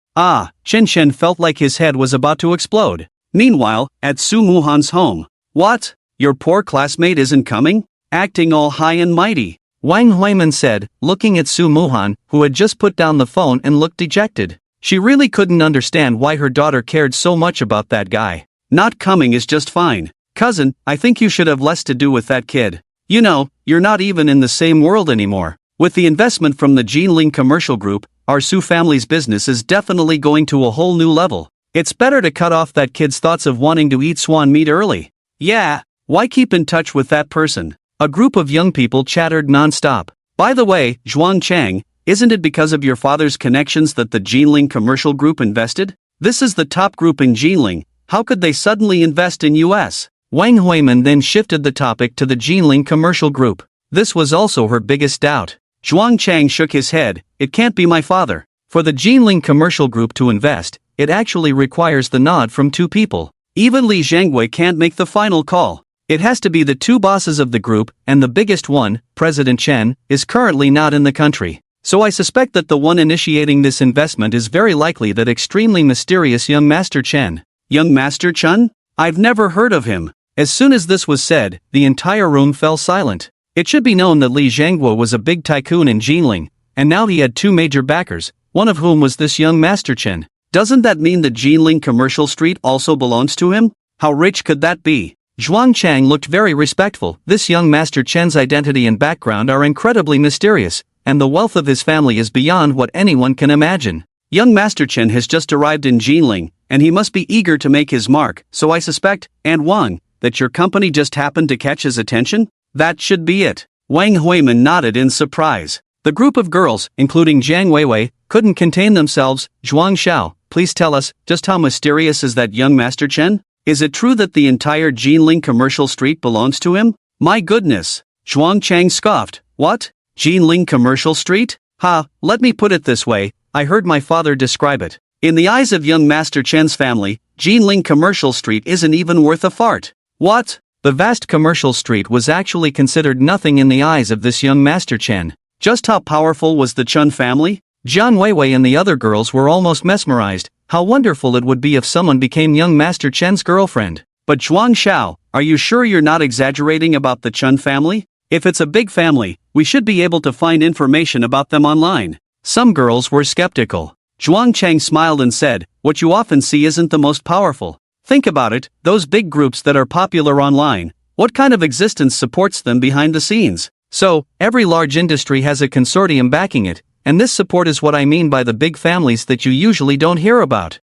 Shin Shin felt like his head was about to explode. Meanwhile, at Su Muhan's home. What? Your poor classmate isn't coming? Acting all high and mighty. Wang Huiman said, looking at Su Muhan, who had just put down the phone and looked dejected. She really couldn't understand why her daughter cared so much about that guy. Not coming is just fine. Cousin, I think you should have less to do with that kid. You know, you're not even in the same world anymore. With the investment from the Jinling Commercial Group, our Su family's business is definitely going to a whole new level. It's better to cut off that kid's thoughts of wanting to eat swan meat early. Yeah, why keep in touch with that person? A group of young people chattered non-stop. By the way, Zhuang Chang, isn't it because of your father's connections that the Jinling Commercial Group invested? This is the top group in Jinling. How could they suddenly invest in US? Wang Huiman then shifted the topic to the Jinling Commercial Group. This was also her biggest doubt. Zhuang Chang shook his head. It can't be my father. For the Jinling Commercial Group to invest, it actually requires the nod from two people. Even Li Zhangwei can't make the final call. It has to be the two bosses of the group, and the biggest one, President Chen, is currently not in the country. So I suspect that the one initiating this investment is very likely that extremely mysterious young Master Chen. Young Master Chen? I've never heard of him. As soon as this was said, the entire room fell silent. It should be known that Li Zhangguo was a big tycoon in Jinling, and now he had two major backers, one of whom was this young Master Chen. Doesn't that mean that Jinling Commercial Street also belongs to him? How rich could that be? Zhuang Chang looked very respectful. This young Master Chen's identity and background are incredibly mysterious, and the wealth of his family is beyond what anyone can imagine. Young Master Chen has just arrived in Jinling, and he must be eager to make his mark, so I suspect, and Wang, that your company just happened to catch his attention? That should be it. Wang Huiman nodded in surprise. The group of girls, including Jiang Weiwei, couldn't contain themselves. Zhuang Xiao, please tell us, just how mysterious is that young Master Chen? Is it true that the entire Jinling Commercial Street belongs to him? My goodness. Zhuang Chang scoffed. What? Jinling Commercial Street? Let me put it this way, I heard my father describe it. In the eyes of young Master Chen's family, Jinling Commercial Street isn't even worth a fart. What? The vast commercial street was actually considered nothing in the eyes of this young Master Chen. Just how powerful was the Chen family? Jiang Weiwei and the other girls were almost mesmerized. How wonderful it would be if someone became young Master Chen's girlfriend. But Zhuang Xiao, are you sure you're not exaggerating about the Chen family? If it's a big family, we should be able to find information about them online. Some girls were skeptical. Zhuang Chang smiled and said, what you often see isn't the most powerful. Think about it, those big groups that are popular online, what kind of existence supports them behind the scenes? So, every large industry has a consortium backing it, and this support is what I mean by the big families that you usually don't hear about.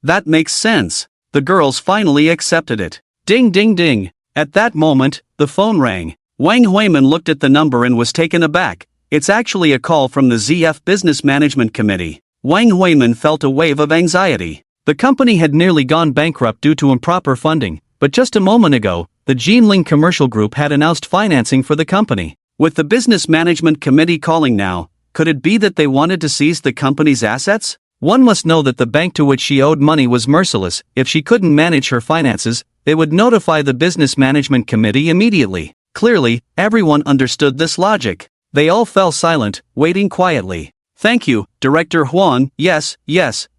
That makes sense. The girls finally accepted it. Ding ding ding. At that moment, the phone rang. Wang Huiman looked at the number and was taken aback. It's actually a call from the ZF Business Management Committee. Wang Huiman felt a wave of anxiety. The company had nearly gone bankrupt due to improper funding, but just a moment ago, the Jinling Commercial Group had announced financing for the company. With the Business Management Committee calling now, could it be that they wanted to seize the company's assets? One must know that the bank to which she owed money was merciless. If she couldn't manage her finances, they would notify the Business Management Committee immediately. Clearly, everyone understood this logic. They all fell silent, waiting quietly. Thank you, Director Huang. Yes,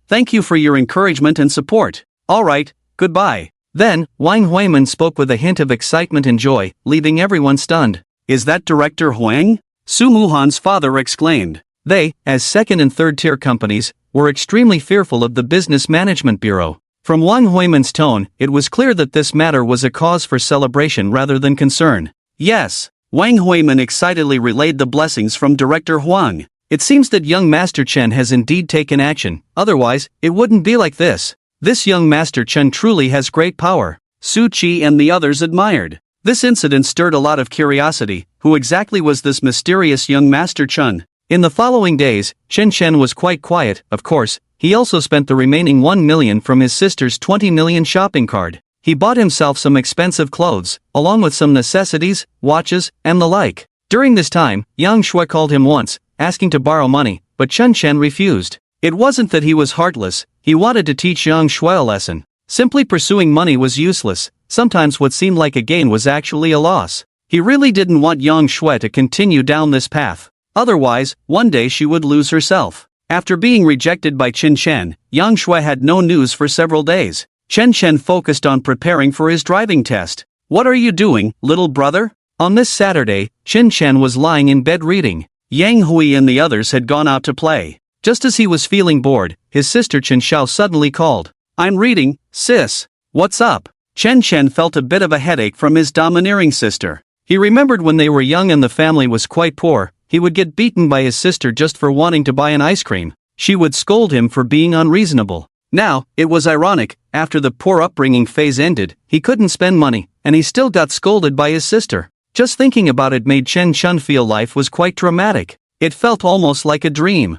thank you for your encouragement and support. Alright, goodbye. Then, Wang Huiman spoke with a hint of excitement and joy, leaving everyone stunned. Is that Director Huang? Su Muhan's father exclaimed. They, as second and third tier companies, were extremely fearful of the Business Management Bureau. From Wang Huiman's tone, it was clear that this matter was a cause for celebration rather than concern. Yes, Wang Huiman excitedly relayed the blessings from Director Huang. It seems that young Master Chen has indeed taken action, otherwise, it wouldn't be like this. This young Master Chen truly has great power. Su Qi and the others admired. This incident stirred a lot of curiosity. Who exactly was this mysterious young Master Chen? In the following days, Chen Chen was quite quiet. Of course, he also spent the remaining 1 million from his sister's 20 million shopping card. He bought himself some expensive clothes, along with some necessities, watches, and the like. During this time, Yang Shui called him once, asking to borrow money, but Chen Chen refused. It wasn't that he was heartless, he wanted to teach Yang Shui a lesson. Simply pursuing money was useless. Sometimes what seemed like a gain was actually a loss. He really didn't want Yang Shui to continue down this path. Otherwise, one day she would lose herself. After being rejected by Chen Chen, Yang Shui had no news for several days. Chen Chen focused on preparing for his driving test. "What are you doing, little brother?" On this Saturday, Chen Chen was lying in bed reading. Yang Hui and the others had gone out to play. Just as he was feeling bored, his sister Chen Xiao suddenly called. "I'm reading, sis. What's up?" Chen Chen felt a bit of a headache from his domineering sister. He remembered when they were young and the family was quite poor, he would get beaten by his sister just for wanting to buy an ice cream. She would scold him for being unreasonable. Now, it was ironic, after the poor upbringing phase ended, he couldn't spend money, and he still got scolded by his sister. Just thinking about it made Chen Chen feel life was quite dramatic. It felt almost like a dream.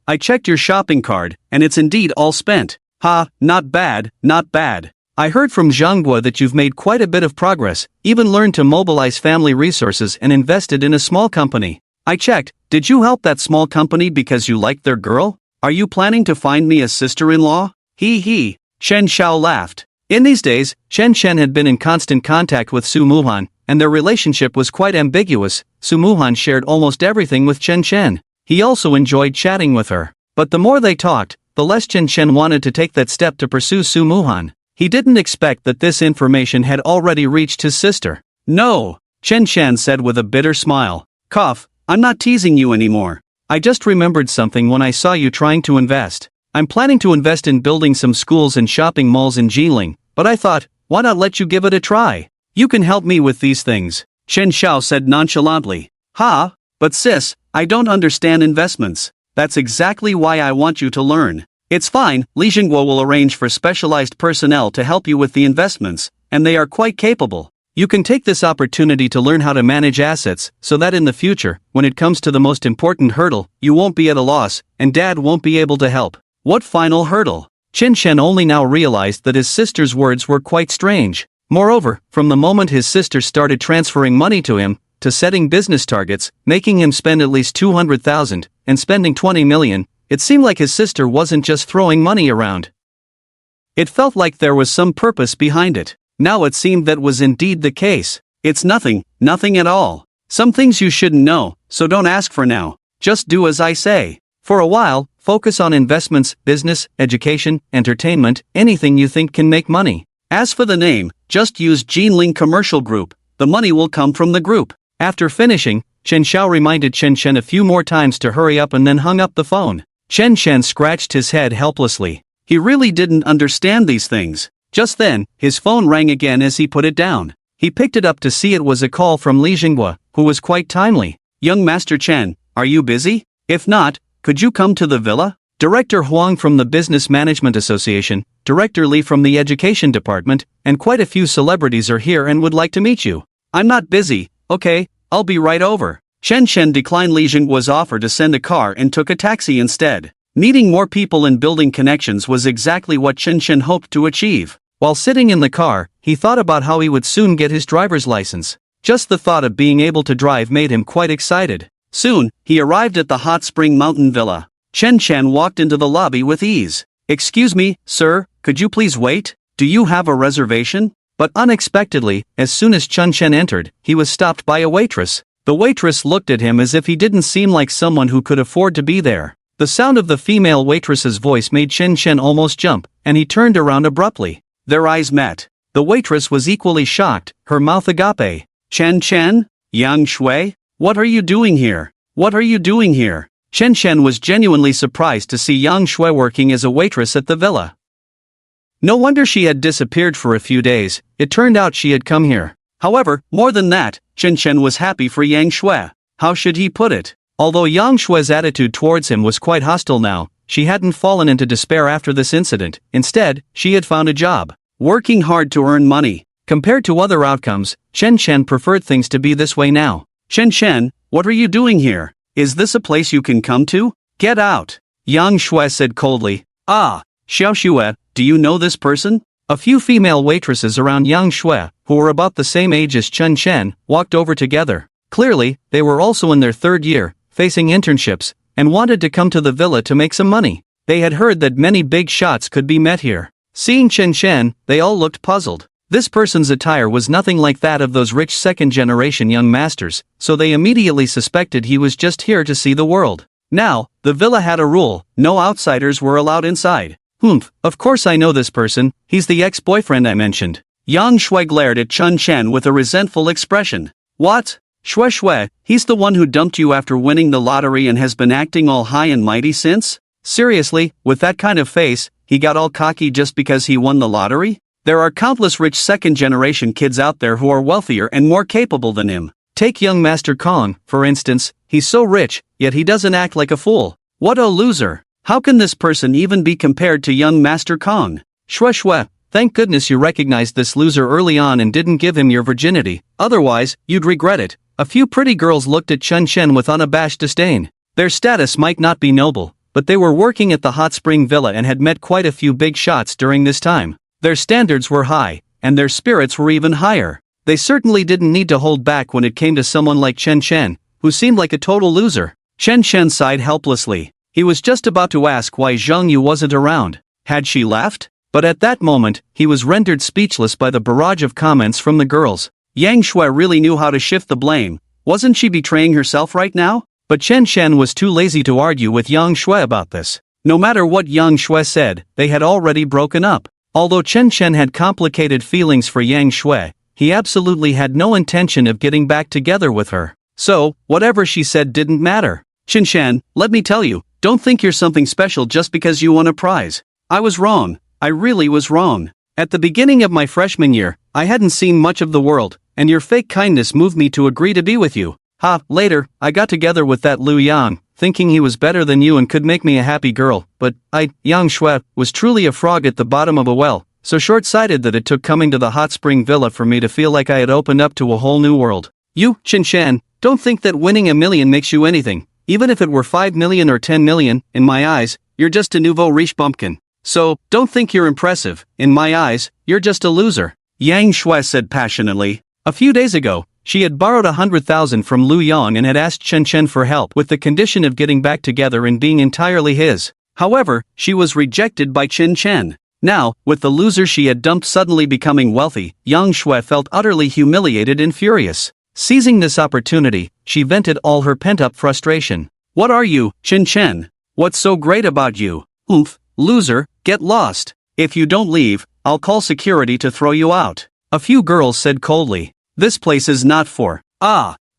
I checked your shopping card, and it's indeed all spent. Ha, not bad, not bad. I heard from Zhanghua that you've made quite a bit of progress, even learned to mobilize family resources and invested in a small company. I checked, did you help that small company because you liked their girl? Are you planning to find me a sister-in-law? He. Chen Xiao laughed. In these days, Chen Chen had been in constant contact with Su Muhan, and their relationship was quite ambiguous. Su Muhan shared almost everything with Chen Chen. He also enjoyed chatting with her. But the more they talked, the less Chen Chen wanted to take that step to pursue Su Muhan. He didn't expect that this information had already reached his sister. "No," Chen Chen said with a bitter smile. "Cough, I'm not teasing you anymore. I just remembered something when I saw you trying to invest. I'm planning to invest in building some schools and shopping malls in Jiling, but I thought, why not let you give it a try? You can help me with these things," Chen Xiao said nonchalantly. "Ha, but sis, I don't understand investments. That's exactly why I want you to learn. It's fine, Li Jingguo will arrange for specialized personnel to help you with the investments, and they are quite capable. You can take this opportunity to learn how to manage assets, so that in the future, when it comes to the most important hurdle, you won't be at a loss, and dad won't be able to help." What final hurdle? Chen Chen only now realized that his sister's words were quite strange. Moreover, from the moment his sister started transferring money to him, to setting business targets, making him spend at least 200,000, and spending 20 million, it seemed like his sister wasn't just throwing money around. It felt like there was some purpose behind it. Now it seemed that was indeed the case. "It's nothing at all. Some things you shouldn't know, so don't ask for now. Just do as I say. For a while, focus on investments, business, education, entertainment, anything you think can make money. As for the name, just use Jinling Commercial Group. The money will come from the group." After finishing, Chen Xiao reminded Chen Chen a few more times to hurry up and then hung up the phone. Chen Chen scratched his head helplessly. He really didn't understand these things. Just then, his phone rang again as he put it down. He picked it up to see it was a call from Li Jingguo, who was quite timely. "Young Master Chen, are you busy? If not, could you come to the villa? Director Huang from the Business Management Association, Director Li from the Education Department, and quite a few celebrities are here and would like to meet you." "I'm not busy. Okay, I'll be right over." Chen Chen declined Li Jingguo's offer to send a car and took a taxi instead. Meeting more people and building connections was exactly what Chen Chen hoped to achieve. While sitting in the car, he thought about how he would soon get his driver's license. Just the thought of being able to drive made him quite excited. Soon, he arrived at the Hot Spring Mountain Villa. Chen Chen walked into the lobby with ease. "Excuse me, sir, could you please wait? Do you have a reservation?" But unexpectedly, as soon as Chen Chen entered, he was stopped by a waitress. The waitress looked at him as if he didn't seem like someone who could afford to be there. The sound of the female waitress's voice made Chen Chen almost jump, and he turned around abruptly. Their eyes met. The waitress was equally shocked, her mouth agape. "Chen Chen? Yang Shui? What are you doing here? What are you doing here?" Chen Chen was genuinely surprised to see Yang Shui working as a waitress at the villa. No wonder she had disappeared for a few days. It turned out she had come here. However, more than that, Chen Chen was happy for Yang Shui. How should he put it? Although Yang Shui's attitude towards him was quite hostile now, she hadn't fallen into despair after this incident. Instead, she had found a job, working hard to earn money. Compared to other outcomes, Chen Chen preferred things to be this way now. "Chen Chen, what are you doing here? Is this a place you can come to? Get out. Yang Shui said coldly. Ah, Xiao Xue, do you know this person? A few female waitresses around Yang Shui, who were about the same age as Chen Chen, walked over together. Clearly, they were also in their third year, facing internships, and wanted to come to the villa to make some money. They had heard that many big shots could be met here. Seeing Chen Chen, they all looked puzzled. This person's attire was nothing like that of those rich second-generation young masters, so they immediately suspected he was just here to see the world. Now, the villa had a rule: no outsiders were allowed inside. Of course I know this person, he's the ex-boyfriend I mentioned. Yang Shui glared at Chen Chen with a resentful expression. What? Shui, he's the one who dumped you after winning the lottery and has been acting all high and mighty since? Seriously, with that kind of face, he got all cocky just because he won the lottery? There are countless rich second-generation kids out there who are wealthier and more capable than him. Take young Master Kong, for instance. He's so rich, yet he doesn't act like a fool. What a loser. How can this person even be compared to young Master Kong? Shui, thank goodness you recognized this loser early on and didn't give him your virginity, otherwise, you'd regret it. A few pretty girls looked at Chen Chen with unabashed disdain. Their status might not be noble, but they were working at the hot spring villa and had met quite a few big shots during this time. Their standards were high, and their spirits were even higher. They certainly didn't need to hold back when it came to someone like Chen Chen, who seemed like a total loser. Chen Chen sighed helplessly. He was just about to ask why Zhang Yu wasn't around. Had she left? But at that moment, he was rendered speechless by the barrage of comments from the girls. Yang Shui really knew how to shift the blame. Wasn't she betraying herself right now? But Chen Chen was too lazy to argue with Yang Shui about this. No matter what Yang Shui said, they had already broken up. Although Chen Chen had complicated feelings for Yang Shui, he absolutely had no intention of getting back together with her. So, whatever she said didn't matter. Chen Chen, let me tell you, don't think you're something special just because you won a prize. I was wrong. I really was wrong. At the beginning of my freshman year, I hadn't seen much of the world, and your fake kindness moved me to agree to be with you. Later, I got together with that Liu Yang, thinking he was better than you and could make me a happy girl, but Yang Shui, was truly a frog at the bottom of a well, so short-sighted that it took coming to the hot spring villa for me to feel like I had opened up to a whole new world. You, Chen Chen, don't think that winning $1 million makes you anything. Even if it were 5 million or 10 million, in my eyes, you're just a nouveau riche bumpkin. So, don't think you're impressive. In my eyes, you're just a loser. Yang Shui said passionately. A few days ago, she had borrowed 100,000 from Liu Yang and had asked Chen Chen for help with the condition of getting back together and being entirely his. However, she was rejected by Chen Chen. Now, with the loser she had dumped suddenly becoming wealthy, Yang Shui felt utterly humiliated and furious. Seizing this opportunity, she vented all her pent-up frustration. What are you, Chen Chen? What's so great about you? Loser, get lost. If you don't leave, I'll call security to throw you out. A few girls said coldly. This place is not for.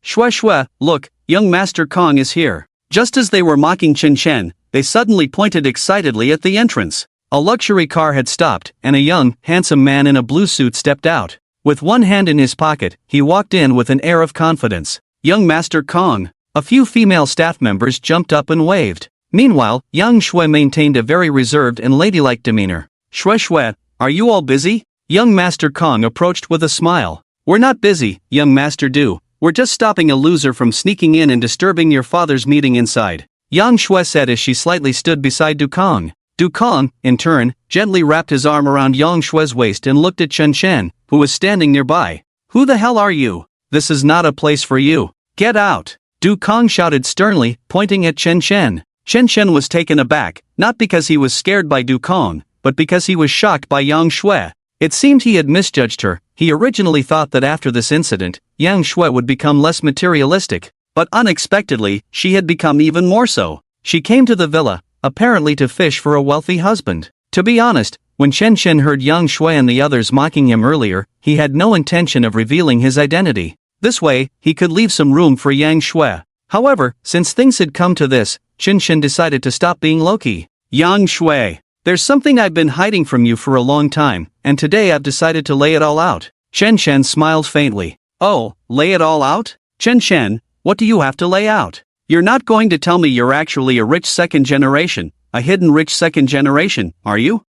Shui, look, young Master Kong is here. Just as they were mocking Chen Chen, they suddenly pointed excitedly at the entrance. A luxury car had stopped, and a young, handsome man in a blue suit stepped out. With one hand in his pocket, he walked in with an air of confidence. Young Master Kong. A few female staff members jumped up and waved. Meanwhile, Yang Shui maintained a very reserved and ladylike demeanor. Shui, are you all busy? Young Master Kong approached with a smile. We're not busy, young Master Du. We're just stopping a loser from sneaking in and disturbing your father's meeting inside. Yang Shui said as she slightly stood beside Du Kong. Du Kong, in turn, gently wrapped his arm around Yang Shui's waist and looked at Chen Chen, who was standing nearby. Who the hell are you? This is not a place for you. Get out! Du Kong shouted sternly, pointing at Chen Chen. Chen Chen was taken aback, not because he was scared by Du Kong, but because he was shocked by Yang Shui. It seemed he had misjudged her. He originally thought that after this incident, Yang Shui would become less materialistic, but unexpectedly, she had become even more so. She came to the villa, apparently to fish for a wealthy husband. To be honest, when Chen Chen heard Yang Shui and the others mocking him earlier, he had no intention of revealing his identity. This way, he could leave some room for Yang Shui. However, since things had come to this, Chen Chen decided to stop being low-key. Yang Shui, there's something I've been hiding from you for a long time, and today I've decided to lay it all out. Chen Chen smiled faintly. Oh, lay it all out? Chen Chen, what do you have to lay out? You're not going to tell me you're actually a rich second generation, a hidden rich second generation, are you?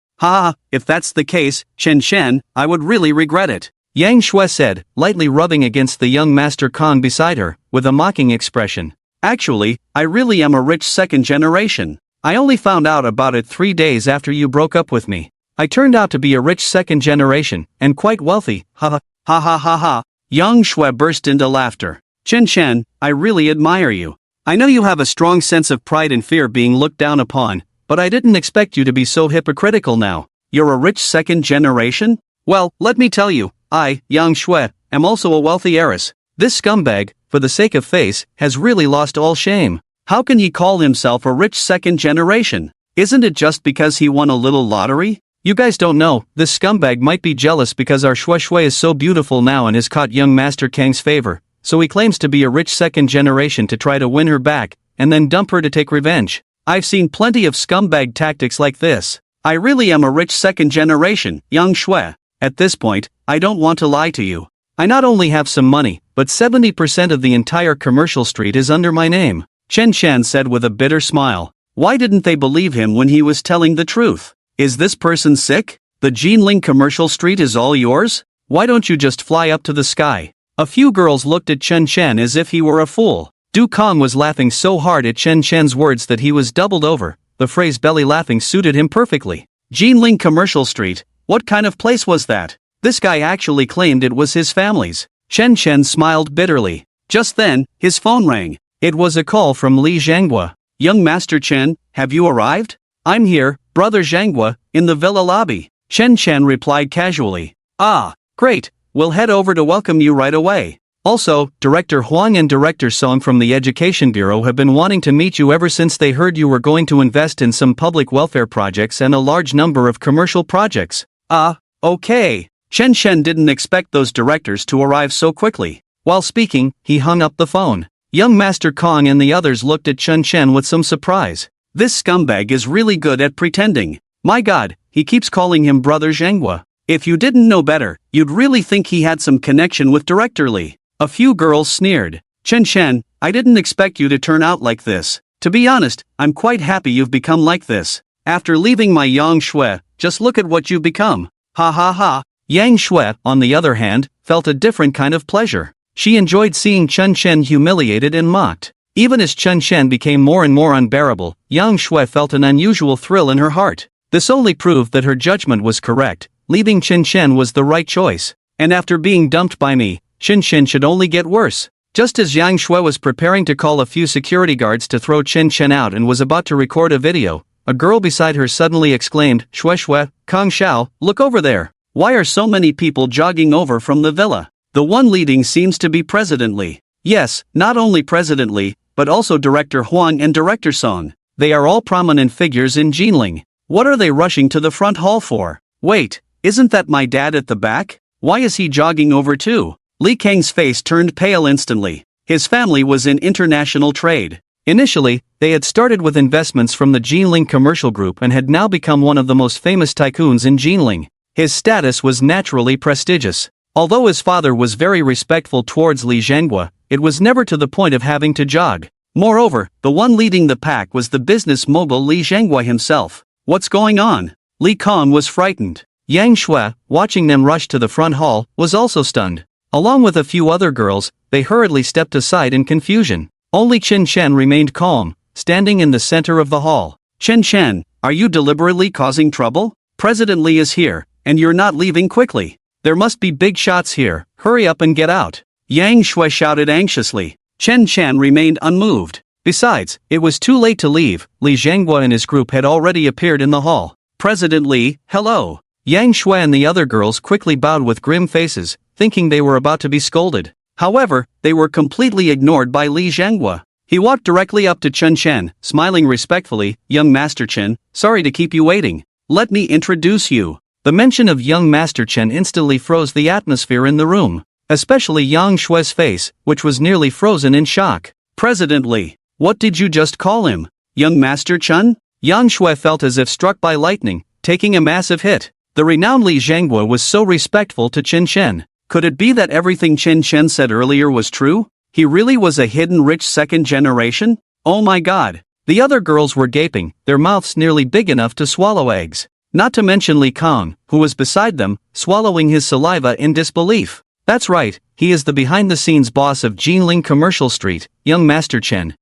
If that's the case, Chen Chen, I would really regret it. Yang Shui said, lightly rubbing against the young Master Kong beside her, with a mocking expression. Actually, I really am a rich second generation. I only found out about it 3 days after you broke up with me. I turned out to be a rich second generation, and quite wealthy, ha ha, ha ha ha ha. Yang Shui burst into laughter. Chen Chen, I really admire you. I know you have a strong sense of pride and fear being looked down upon, but I didn't expect you to be so hypocritical now. You're a rich second generation? Well, let me tell you, I, Yang Shui, am also a wealthy heiress. This scumbag, for the sake of face, has really lost all shame. How can he call himself a rich second generation? Isn't it just because he won a little lottery? You guys don't know, this scumbag might be jealous because our Shui Shui is so beautiful now and has caught young Master Kang's favor, so he claims to be a rich second generation to try to win her back, and then dump her to take revenge. I've seen plenty of scumbag tactics like this. I really am a rich second generation, Yang Shui. At this point, I don't want to lie to you. I not only have some money, but 70% of the entire commercial street is under my name, Chen Chen said with a bitter smile. Why didn't they believe him when he was telling the truth? Is this person sick? The Jinling commercial street is all yours? Why don't you just fly up to the sky? A few girls looked at Chen Chen as if he were a fool. Du Kong was laughing so hard at Chen Chen's words that he was doubled over. The phrase belly laughing suited him perfectly. Jinling commercial street? What kind of place was that? This guy actually claimed it was his family's. Chen Chen smiled bitterly. Just then, his phone rang. It was a call from Li Zhanghua. Young Master Chen, have you arrived? I'm here, Brother Zhanghua, in the villa lobby. Chen Chen replied casually. Ah, great, we'll head over to welcome you right away. Also, Director Huang and Director Song from the Education Bureau have been wanting to meet you ever since they heard you were going to invest in some public welfare projects and a large number of commercial projects. Ah, okay. Chen Chen didn't expect those directors to arrive so quickly. While speaking, he hung up the phone. Young Master Kong and the others looked at Chen Chen with some surprise. This scumbag is really good at pretending. My god, he keeps calling him Brother Zhanghua. If you didn't know better, you'd really think he had some connection with Director Li. A few girls sneered. Chen Chen, I didn't expect you to turn out like this. To be honest, I'm quite happy you've become like this. After leaving my Yang Shui, just look at what you've become. Ha ha ha. Yang Shui, on the other hand, felt a different kind of pleasure. She enjoyed seeing Chen Chen humiliated and mocked. Even as Chen Chen became more and more unbearable, Yang Shui felt an unusual thrill in her heart. This only proved that her judgment was correct. Leaving Chen Chen was the right choice. And after being dumped by me, Chen Chen should only get worse. Just as Yang Shui was preparing to call a few security guards to throw Chen Chen out and was about to record a video, a girl beside her suddenly exclaimed, Shui Shui, Kong Xiao, look over there. Why are so many people jogging over from the villa? The one leading seems to be President Li. Yes, not only President Li, but also Director Huang and Director Song. They are all prominent figures in Jinling. What are they rushing to the front hall for? Wait, isn't that my dad at the back? Why is he jogging over too? Li Kang's face turned pale instantly. His family was in international trade. Initially, they had started with investments from the Jinling Commercial Group and had now become one of the most famous tycoons in Jinling. His status was naturally prestigious. Although his father was very respectful towards Li Zhanghua, it was never to the point of having to jog. Moreover, the one leading the pack was the business mogul Li Zhanghua himself. What's going on? Li Kong was frightened. Yang Shui, watching them rush to the front hall, was also stunned. Along with a few other girls, they hurriedly stepped aside in confusion. Only Chen Chen remained calm, standing in the center of the hall. Chen Chen, are you deliberately causing trouble? President Li is here, and you're not leaving quickly. There must be big shots here, hurry up and get out. Yang Shui shouted anxiously. Chen Chen remained unmoved. Besides, it was too late to leave. Li Zhanghua and his group had already appeared in the hall. President Li, hello. Yang Shui and the other girls quickly bowed with grim faces, thinking they were about to be scolded. However, they were completely ignored by Li Zhanghua. He walked directly up to Chen Chen, smiling respectfully. Young Master Chen, sorry to keep you waiting. Let me introduce you. The mention of young Master Chen instantly froze the atmosphere in the room, especially Yang Shui's face, which was nearly frozen in shock. President Li, what did you just call him? Young Master Chen? Yang Shui felt as if struck by lightning, taking a massive hit. The renowned Li Zhanghua was so respectful to Chen Chen. Could it be that everything Chen Chen said earlier was true? He really was a hidden rich second generation? Oh my god. The other girls were gaping, their mouths nearly big enough to swallow eggs. Not to mention Li Kong, who was beside them, swallowing his saliva in disbelief. That's right, he is the behind-the-scenes boss of Jinling Commercial Street, young Master Chen.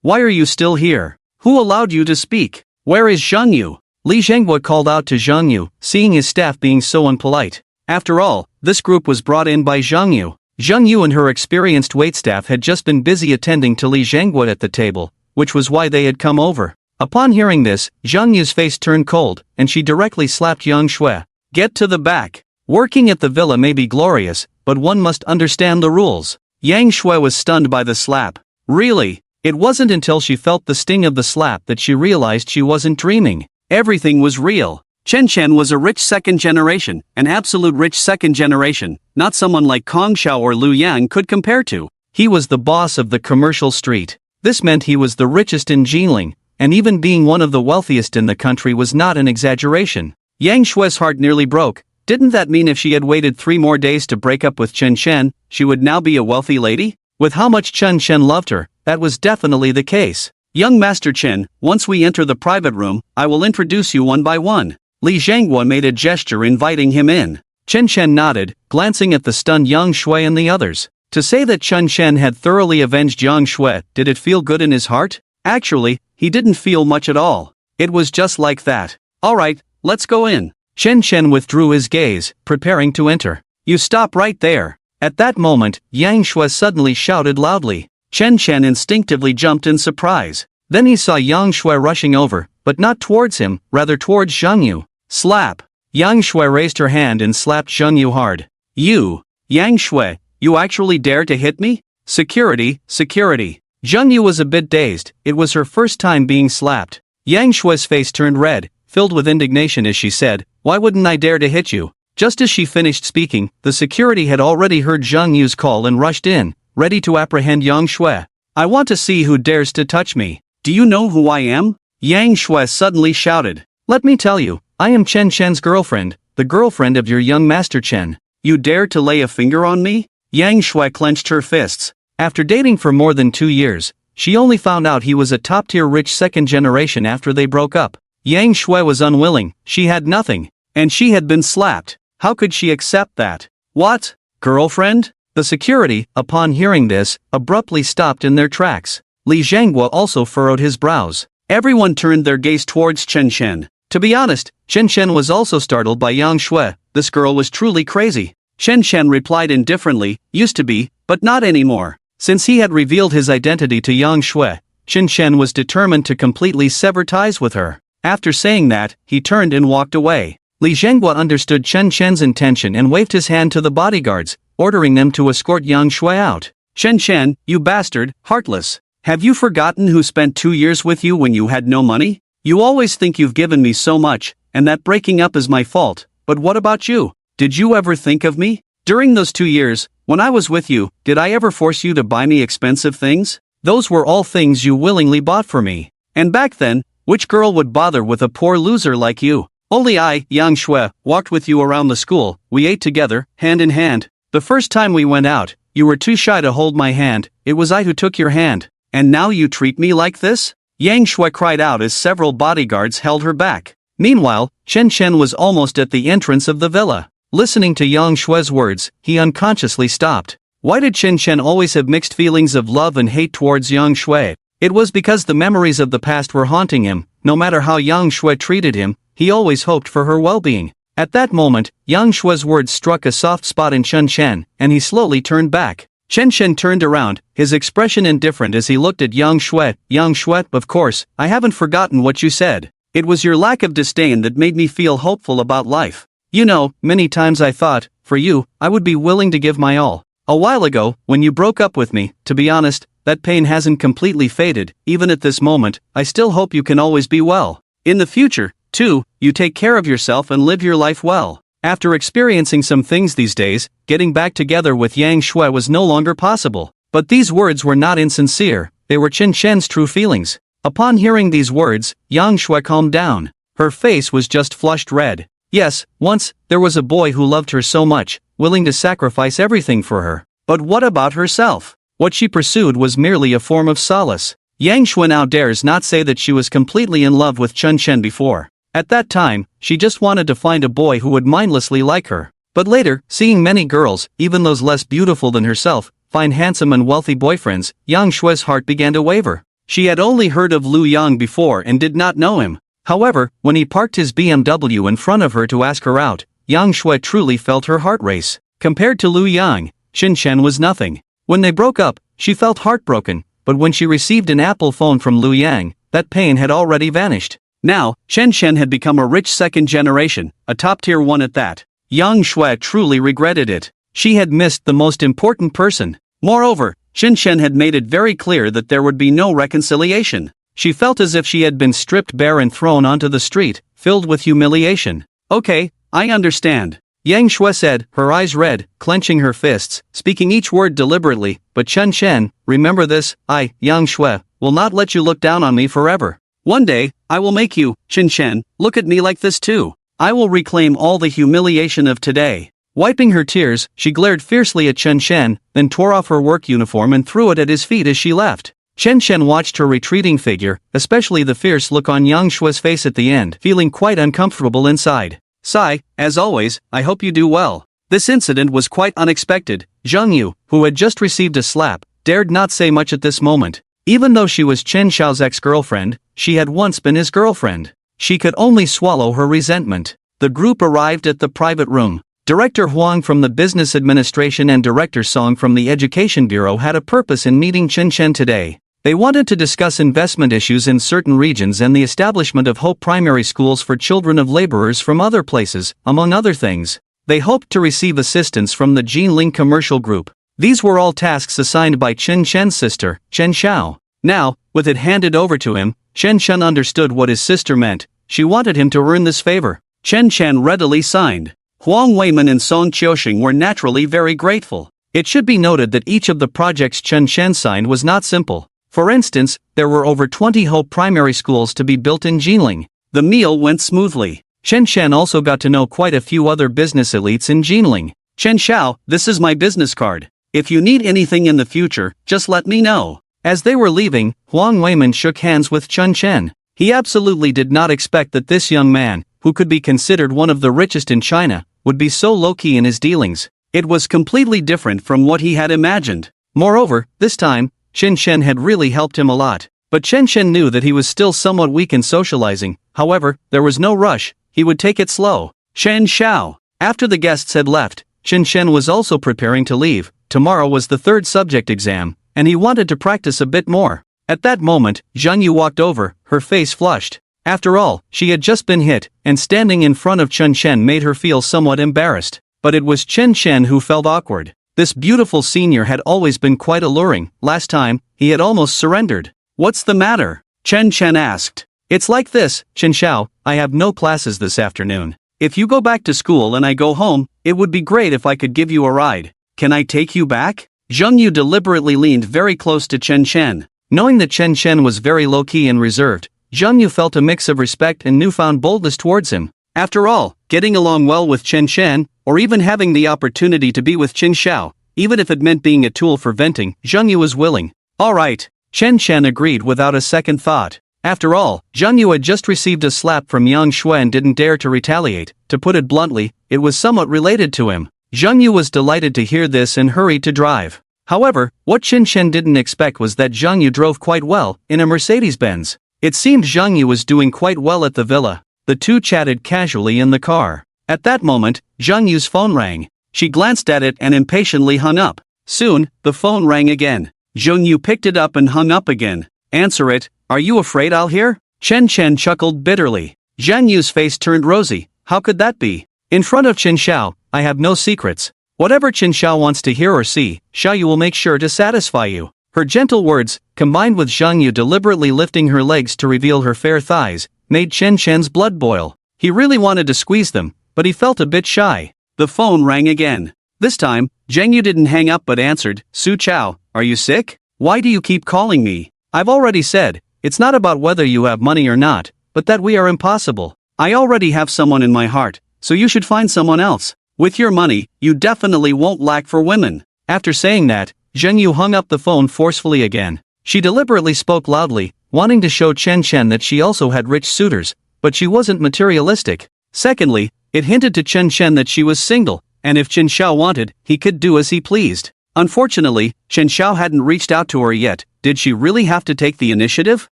Why are you still here? Who allowed you to speak? Where is Zhang Yu? Li Zhenghua called out to Zhang Yu, seeing his staff being so unpolite. After all, this group was brought in by Zhang Yu. Zhang Yu and her experienced waitstaff had just been busy attending to Li Zhenghua at the table, which was why they had come over. Upon hearing this, Zhang Yu's face turned cold, and she directly slapped Yang Shui. Get to the back. Working at the villa may be glorious, but one must understand the rules. Yang Shui was stunned by the slap. Really? It wasn't until she felt the sting of the slap that she realized she wasn't dreaming. Everything was real. Chen Chen was a rich second generation, an absolute rich second generation, not someone like Kong Xiao or Lu Yang could compare to. He was the boss of the commercial street. This meant he was the richest in Jinling, and even being one of the wealthiest in the country was not an exaggeration. Yang Shui's heart nearly broke. Didn't that mean if she had waited 3 more days to break up with Chen Chen, she would now be a wealthy lady? With how much Chen Chen loved her, that was definitely the case. Young Master Chen, once we enter the private room, I will introduce you one by one. Li Zhenghua made a gesture inviting him in. Chen Chen nodded, glancing at the stunned Yang Shui and the others. To say that Chen Chen had thoroughly avenged Yang Shui, did it feel good in his heart? Actually, he didn't feel much at all. It was just like that. Alright, let's go in. Chen Chen withdrew his gaze, preparing to enter. You stop right there. At that moment, Yang Shui suddenly shouted loudly. Chen Chen instinctively jumped in surprise. Then he saw Yang Shui rushing over, but not towards him, rather towards Zhang Yu. Slap! Yang Shui raised her hand and slapped Zhang Yu hard. You! Yang Shui, you actually dare to hit me? Security, security. Zhang Yu was a bit dazed, it was her first time being slapped. Yang Shui's face turned red, filled with indignation as she said, why wouldn't I dare to hit you? Just as she finished speaking, the security had already heard Zhang Yu's call and rushed in, ready to apprehend Yang Shui. I want to see who dares to touch me. Do you know who I am? Yang Shui suddenly shouted. Let me tell you, I am Chen Chen's girlfriend, the girlfriend of your young master Chen. You dare to lay a finger on me? Yang Shui clenched her fists. After dating for more than 2 years, she only found out he was a top-tier rich second generation after they broke up. Yang Shui was unwilling, she had nothing, and she had been slapped. How could she accept that? What? Girlfriend? The security, upon hearing this, abruptly stopped in their tracks. Li Zhenghua also furrowed his brows. Everyone turned their gaze towards Chen Chen. To be honest, Chen Chen was also startled by Yang Shui. This girl was truly crazy. Chen Chen replied indifferently, used to be, but not anymore. Since he had revealed his identity to Yang Shui, Chen Chen was determined to completely sever ties with her. After saying that, he turned and walked away. Li Zhenghua understood Chen Chen's intention and waved his hand to the bodyguards, ordering them to escort Yang Shui out. Chen Chen, you bastard, heartless. Have you forgotten who spent 2 years with you when you had no money? You always think you've given me so much, and that breaking up is my fault, but what about you? Did you ever think of me? During those 2 years, when I was with you, did I ever force you to buy me expensive things? Those were all things you willingly bought for me. And back then, which girl would bother with a poor loser like you? Only I, Yang Shui, walked with you around the school, we ate together, hand in hand. The first time we went out, you were too shy to hold my hand, it was I who took your hand. And now you treat me like this? Yang Shui cried out as several bodyguards held her back. Meanwhile, Chen Chen was almost at the entrance of the villa. Listening to Yang Shui's words, he unconsciously stopped. Why did Chen Chen always have mixed feelings of love and hate towards Yang Shui? It was because the memories of the past were haunting him. No matter how Yang Shui treated him, he always hoped for her well-being. At that moment, Yang Shui's words struck a soft spot in Chen Chen, and he slowly turned back. Chen Chen turned around, his expression indifferent as he looked at Yang Shui. Yang Shui, of course, I haven't forgotten what you said. It was your lack of disdain that made me feel hopeful about life. You know, many times I thought, for you, I would be willing to give my all. A while ago, when you broke up with me, to be honest, that pain hasn't completely faded. Even at this moment, I still hope you can always be well. In the future, too, you take care of yourself and live your life well. After experiencing some things these days, getting back together with Yang Shui was no longer possible. But these words were not insincere, they were Chen Chen's true feelings. Upon hearing these words, Yang Shui calmed down. Her face was just flushed red. Yes, once, there was a boy who loved her so much, willing to sacrifice everything for her. But what about herself? What she pursued was merely a form of solace. Yang Shui now dares not say that she was completely in love with Chen Chen before. At that time, she just wanted to find a boy who would mindlessly like her. But later, seeing many girls, even those less beautiful than herself, find handsome and wealthy boyfriends, Yang Shue's heart began to waver. She had only heard of Lu Yang before and did not know him. However, when he parked his BMW in front of her to ask her out, Yang Shui truly felt her heart race. Compared to Lu Yang, Shen Shen was nothing. When they broke up, she felt heartbroken, but when she received an Apple phone from Lu Yang, that pain had already vanished. Now, Shen Shen had become a rich second generation, a top-tier one at that. Yang Shui truly regretted it. She had missed the most important person. Moreover, Shen Shen had made it very clear that there would be no reconciliation. She felt as if she had been stripped bare and thrown onto the street, filled with humiliation. Okay, I understand. Yang Shui said, her eyes red, clenching her fists, speaking each word deliberately, but Chen Shen, remember this, I, Yang Shui, will not let you look down on me forever. One day, I will make you, Chen Shen, look at me like this too. I will reclaim all the humiliation of today. Wiping her tears, she glared fiercely at Chen Shen, then tore off her work uniform and threw it at his feet as she left. Chen Shen watched her retreating figure, especially the fierce look on Yang Shui's face at the end, feeling quite uncomfortable inside. Sai, as always, I hope you do well. This incident was quite unexpected. Zheng Yu, who had just received a slap, dared not say much at this moment. Even though she was Chen Xiao's ex-girlfriend, she had once been his girlfriend. She could only swallow her resentment. The group arrived at the private room. Director Huang from the Business Administration and Director Song from the Education Bureau had a purpose in meeting Chen Shen today. They wanted to discuss investment issues in certain regions and the establishment of Hope primary schools for children of laborers from other places, among other things. They hoped to receive assistance from the Jinling Commercial Group. These were all tasks assigned by Chen Shen's sister, Chen Xiao. Now, with it handed over to him, Chen Shen understood what his sister meant. She wanted him to earn this favor. Chen Shen readily signed. Huang Weiman and Song Qiuxing were naturally very grateful. It should be noted that each of the projects Chen Shen signed was not simple. For instance, there were over 20 Hope primary schools to be built in Jinling. The meal went smoothly. Chen Shen also got to know quite a few other business elites in Jinling. Chen Xiao, this is my business card. If you need anything in the future, just let me know. As they were leaving, Huang Weiman shook hands with Chen Shen. He absolutely did not expect that this young man, who could be considered one of the richest in China, would be so low-key in his dealings. It was completely different from what he had imagined. Moreover, this time, Chen Shen had really helped him a lot. But Chen Shen knew that he was still somewhat weak in socializing. However, there was no rush. He would take it slow. Chen Xiao. After the guests had left, Chen Shen was also preparing to leave. Tomorrow was the third subject exam, and he wanted to practice a bit more. At that moment, Zhang Yu walked over, her face flushed. After all, she had just been hit, and standing in front of Chen Shen made her feel somewhat embarrassed. But it was Chen Shen who felt awkward. This beautiful senior had always been quite alluring. Last time, he had almost surrendered. What's the matter? Chen Shen asked. It's like this, Chen Xiao, I have no classes this afternoon. If you go back to school and I go home, it would be great if I could give you a ride. Can I take you back? Zheng Yu deliberately leaned very close to Chen Shen. Knowing that Chen Shen was very low-key and reserved, Zheng Yu felt a mix of respect and newfound boldness towards him. After all, getting along well with Chen Shen, or even having the opportunity to be with Chen Xiao, even if it meant being a tool for venting, Zheng Yu was willing. Alright, Chen Shen agreed without a second thought. After all, Zheng Yu had just received a slap from Yang Shui and didn't dare to retaliate. To put it bluntly, it was somewhat related to him. Zheng Yu was delighted to hear this and hurried to drive. However, what Chen Shen didn't expect was that Zheng Yu drove quite well, in a Mercedes-Benz. It seemed Zheng Yu was doing quite well at the villa. The two chatted casually in the car. At that moment, Zheng Yu's phone rang. She glanced at it and impatiently hung up. Soon, the phone rang again. Zheng Yu picked it up and hung up again. Answer it, are you afraid I'll hear? Chen Shen chuckled bitterly. Zheng Yu's face turned rosy. How could that be? In front of Chen Xiao, I have no secrets. Whatever Chen Xiao wants to hear or see, Xiao Yu will make sure to satisfy you. Her gentle words, combined with Zheng Yu deliberately lifting her legs to reveal her fair thighs, made Chen Shen's blood boil. He really wanted to squeeze them, but he felt a bit shy. The phone rang again. This time, Zheng Yu didn't hang up but answered, Su Chao, are you sick? Why do you keep calling me? I've already said, it's not about whether you have money or not, but that we are impossible. I already have someone in my heart, so you should find someone else. With your money, you definitely won't lack for women. After saying that, Zheng Yu hung up the phone forcefully again. She deliberately spoke loudly, wanting to show Chen Shen that she also had rich suitors, but she wasn't materialistic. Secondly, it hinted to Chen Shen that she was single, and if Chen Xiao wanted, he could do as he pleased. Unfortunately, Chen Xiao hadn't reached out to her yet. Did she really have to take the initiative?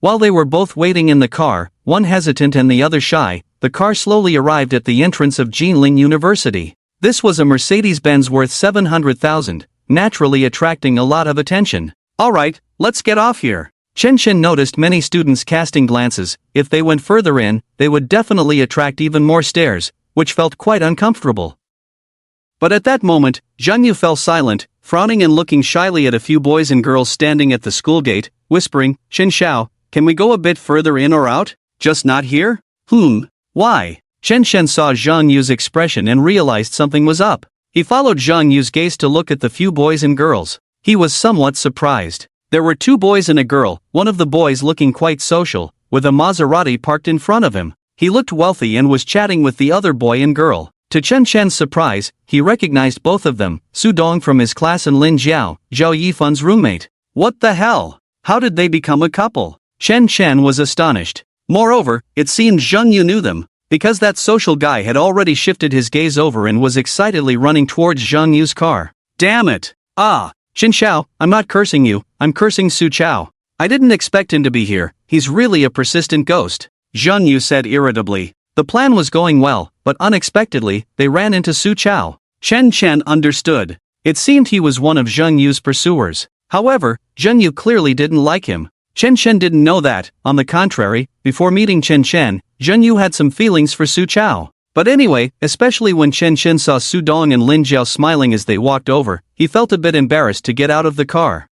While they were both waiting in the car, one hesitant and the other shy, the car slowly arrived at the entrance of Jinling University. This was a Mercedes-Benz worth 700,000, naturally attracting a lot of attention. Alright, let's get off here. Chen Chen noticed many students casting glances. If they went further in, they would definitely attract even more stares, which felt quite uncomfortable. But at that moment, Zhang Yu fell silent, frowning and looking shyly at a few boys and girls standing at the school gate, whispering, "Chen Xiao, can we go a bit further in or out? Just not here?" Why? Chen Chen saw Zhang Yu's expression and realized something was up. He followed Zhang Yu's gaze to look at the few boys and girls. He was somewhat surprised. There were two boys and a girl, one of the boys looking quite social, with a Maserati parked in front of him. He looked wealthy and was chatting with the other boy and girl. To Chen Chen's surprise, he recognized both of them, Su Dong from his class and Lin Jiao, Zhao Yifan's roommate. What the hell? How did they become a couple? Chen Chen was astonished. Moreover, it seemed Zhang Yu knew them, because that social guy had already shifted his gaze over and was excitedly running towards Zhang Yu's car. Damn it! Chen Xiao, I'm not cursing you, I'm cursing Su Chao. I didn't expect him to be here, he's really a persistent ghost, Zhang Yu said irritably. The plan was going well, but unexpectedly, they ran into Su Chao. Chen Chen understood. It seemed he was one of Zhang Yu's pursuers. However, Zhang Yu clearly didn't like him. Chen Chen didn't know that. On the contrary, before meeting Chen Chen, Zhang Yu had some feelings for Su Chao. But anyway, especially when Chen Chen saw Su Dong and Lin Jiao smiling as they walked over, he felt a bit embarrassed to get out of the car.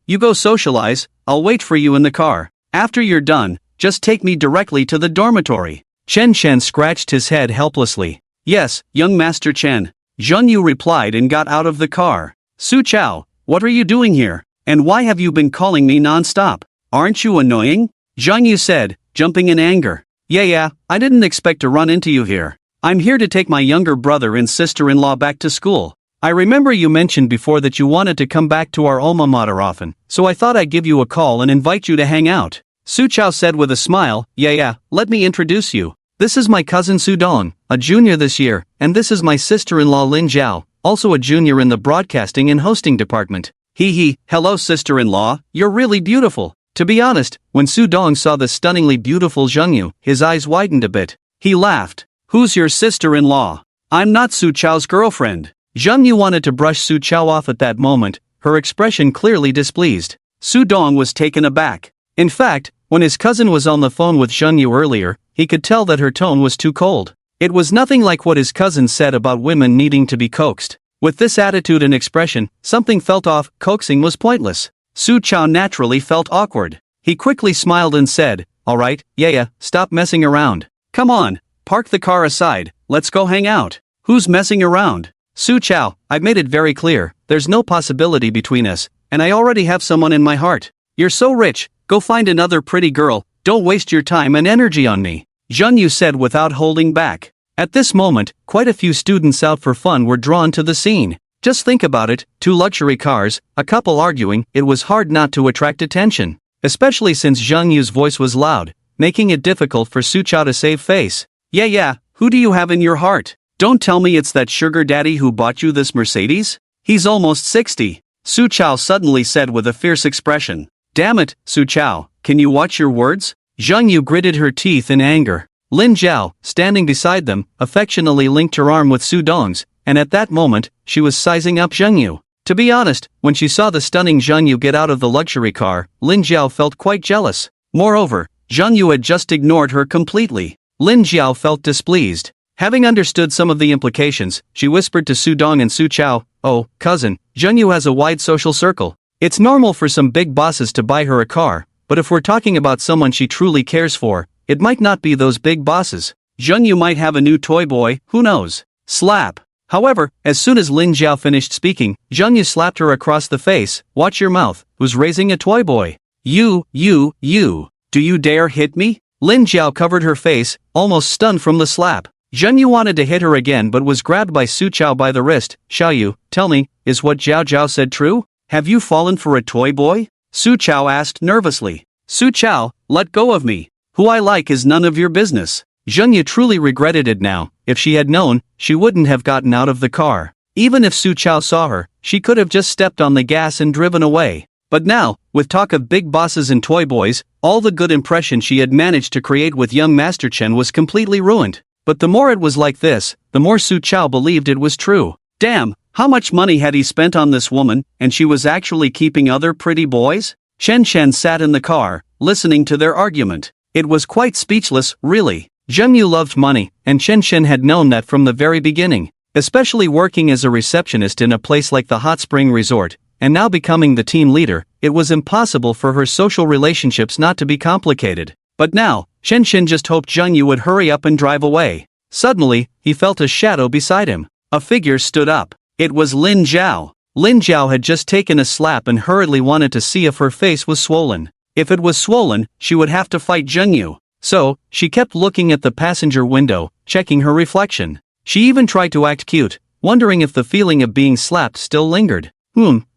You go socialize, I'll wait for you in the car. After you're done, just take me directly to the dormitory. Chen Chen scratched his head helplessly. Yes, young Master Chen. Zhang Yu replied and got out of the car. Su Chao, what are you doing here? And why have you been calling me non-stop? Aren't you annoying? Zhang Yu said, jumping in anger. Yeah, I didn't expect to run into you here. I'm here to take my younger brother and sister-in-law back to school. I remember you mentioned before that you wanted to come back to our alma mater often, so I thought I'd give you a call and invite you to hang out. Su Chao said with a smile, yeah, let me introduce you. This is my cousin Su Dong, a junior this year, and this is my sister-in-law Lin Jiao, also a junior in the broadcasting and hosting department. Hello sister-in-law, you're really beautiful. To be honest, when Su Dong saw the stunningly beautiful Zhang Yu, his eyes widened a bit. He laughed. Who's your sister-in-law? I'm not Su Chao's girlfriend. Zhang Yu wanted to brush Su Chao off at that moment, her expression clearly displeased. Su Dong was taken aback. In fact, when his cousin was on the phone with Zhang Yu earlier, he could tell that her tone was too cold. It was nothing like what his cousin said about women needing to be coaxed. With this attitude and expression, something felt off. Coaxing was pointless. Su Chao naturally felt awkward. He quickly smiled and said, alright, yeah, stop messing around. Come on, park the car aside, let's go hang out. Who's messing around? Su Chao, I've made it very clear, there's no possibility between us, and I already have someone in my heart. You're so rich, go find another pretty girl, don't waste your time and energy on me, Zhang Yu said without holding back. At this moment, quite a few students out for fun were drawn to the scene. Just think about it, two luxury cars, a couple arguing, it was hard not to attract attention. Especially since Zhang Yu's voice was loud, making it difficult for Su Chao to save face. Yeah, who do you have in your heart? Don't tell me it's that sugar daddy who bought you this Mercedes? He's almost 60. Su Chao suddenly said with a fierce expression. Damn it, Su Chao, can you watch your words? Zhang Yu gritted her teeth in anger. Lin Jiao, standing beside them, affectionately linked her arm with Su Dong's, and at that moment, she was sizing up Zhang Yu. To be honest, when she saw the stunning Zhang Yu get out of the luxury car, Lin Jiao felt quite jealous. Moreover, Zhang Yu had just ignored her completely. Lin Jiao felt displeased. Having understood some of the implications, she whispered to Su Dong and Su Chao, oh, cousin, Zhang Yu has a wide social circle. It's normal for some big bosses to buy her a car, but if we're talking about someone she truly cares for, it might not be those big bosses. Zhang Yu might have a new toy boy, who knows? Slap. However, as soon as Lin Jiao finished speaking, Zhang Yu slapped her across the face. Watch your mouth, who's raising a toy boy? You, do you dare hit me? Lin Jiao covered her face, almost stunned from the slap. Zhang Yu wanted to hit her again but was grabbed by Su Chao by the wrist. Xiao Yu, tell me, is what Zhao Zhao said true? Have you fallen for a toy boy? Su Chao asked nervously. Su Chao, let go of me. Who I like is none of your business. Zhang Yu truly regretted it now. If she had known, she wouldn't have gotten out of the car. Even if Su Chao saw her, she could have just stepped on the gas and driven away. But now, with talk of big bosses and toy boys, all the good impression she had managed to create with young Master Chen was completely ruined. But the more it was like this, the more Su Chao believed it was true. Damn, how much money had he spent on this woman, and she was actually keeping other pretty boys? Chen sat in the car, listening to their argument. It was quite speechless, really. Zhengyu loved money, and Chen had known that from the very beginning. Especially working as a receptionist in a place like the Hot Spring Resort, and now becoming the team leader, it was impossible for her social relationships not to be complicated. But now, Chen just hoped Zhengyu would hurry up and drive away. Suddenly, he felt a shadow beside him. A figure stood up. It was Lin Zhao. Lin Zhao had just taken a slap and hurriedly wanted to see if her face was swollen. If it was swollen, she would have to fight Zhengyu. So, she kept looking at the passenger window, checking her reflection. She even tried to act cute, wondering if the feeling of being slapped still lingered.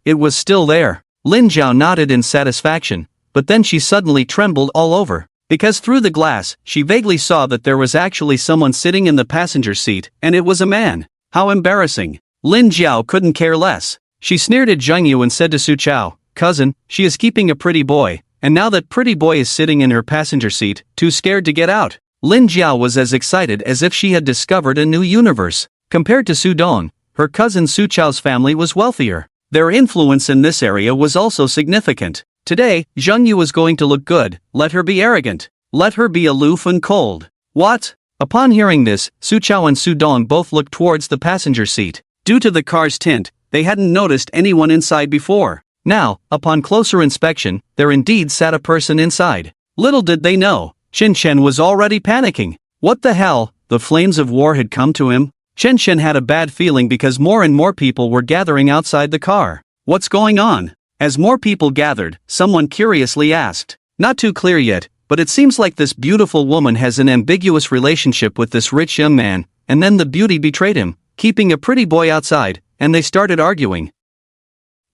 It was still there. Lin Zhao nodded in satisfaction, but then she suddenly trembled all over. Because through the glass, she vaguely saw that there was actually someone sitting in the passenger seat, and it was a man. How embarrassing. Lin Zhao couldn't care less. She sneered at Zhengyu and said to Su Chao, "Cousin, she is keeping a pretty boy, and now that pretty boy is sitting in her passenger seat, too scared to get out." Lin Zhao was as excited as if she had discovered a new universe. Compared to Su Dong, her cousin Su Chao's family was wealthier. Their influence in this area was also significant. Today, Zhengyu was going to look good. Let her be arrogant. Let her be aloof and cold. What? Upon hearing this, Su Chao and Su Dong both looked towards the passenger seat. Due to the car's tint, they hadn't noticed anyone inside before. Now, upon closer inspection, there indeed sat a person inside. Little did they know, Chen was already panicking. What the hell? The flames of war had come to him? Chen had a bad feeling because more and more people were gathering outside the car. What's going on? As more people gathered, someone curiously asked. Not too clear yet, but it seems like this beautiful woman has an ambiguous relationship with this rich young man, and then the beauty betrayed him, keeping a pretty boy outside, and they started arguing.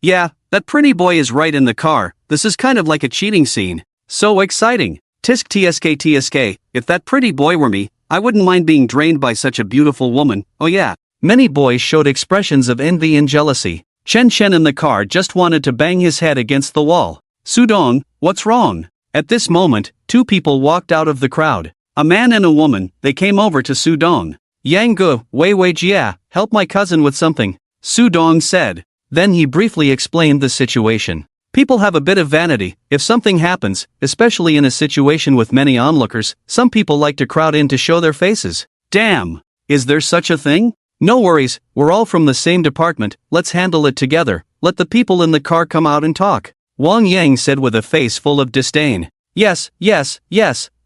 Yeah, that pretty boy is right in the car. This is kind of like a cheating scene. So exciting. Tisk tsk, if that pretty boy were me, I wouldn't mind being drained by such a beautiful woman. Oh yeah. Many boys showed expressions of envy and jealousy. Chen in the car just wanted to bang his head against the wall. Su Dong, what's wrong? At this moment, two people walked out of the crowd. A man and a woman. They came over to Su Dong. Yang Gu, wei jia, help my cousin with something, Su Dong said. Then he briefly explained the situation. People have a bit of vanity. If something happens, especially in a situation with many onlookers, some people like to crowd in to show their faces. Damn! Is there such a thing? No worries, we're all from the same department, let's handle it together. Let the people in the car come out and talk. Wang Yang said with a face full of disdain. Yes,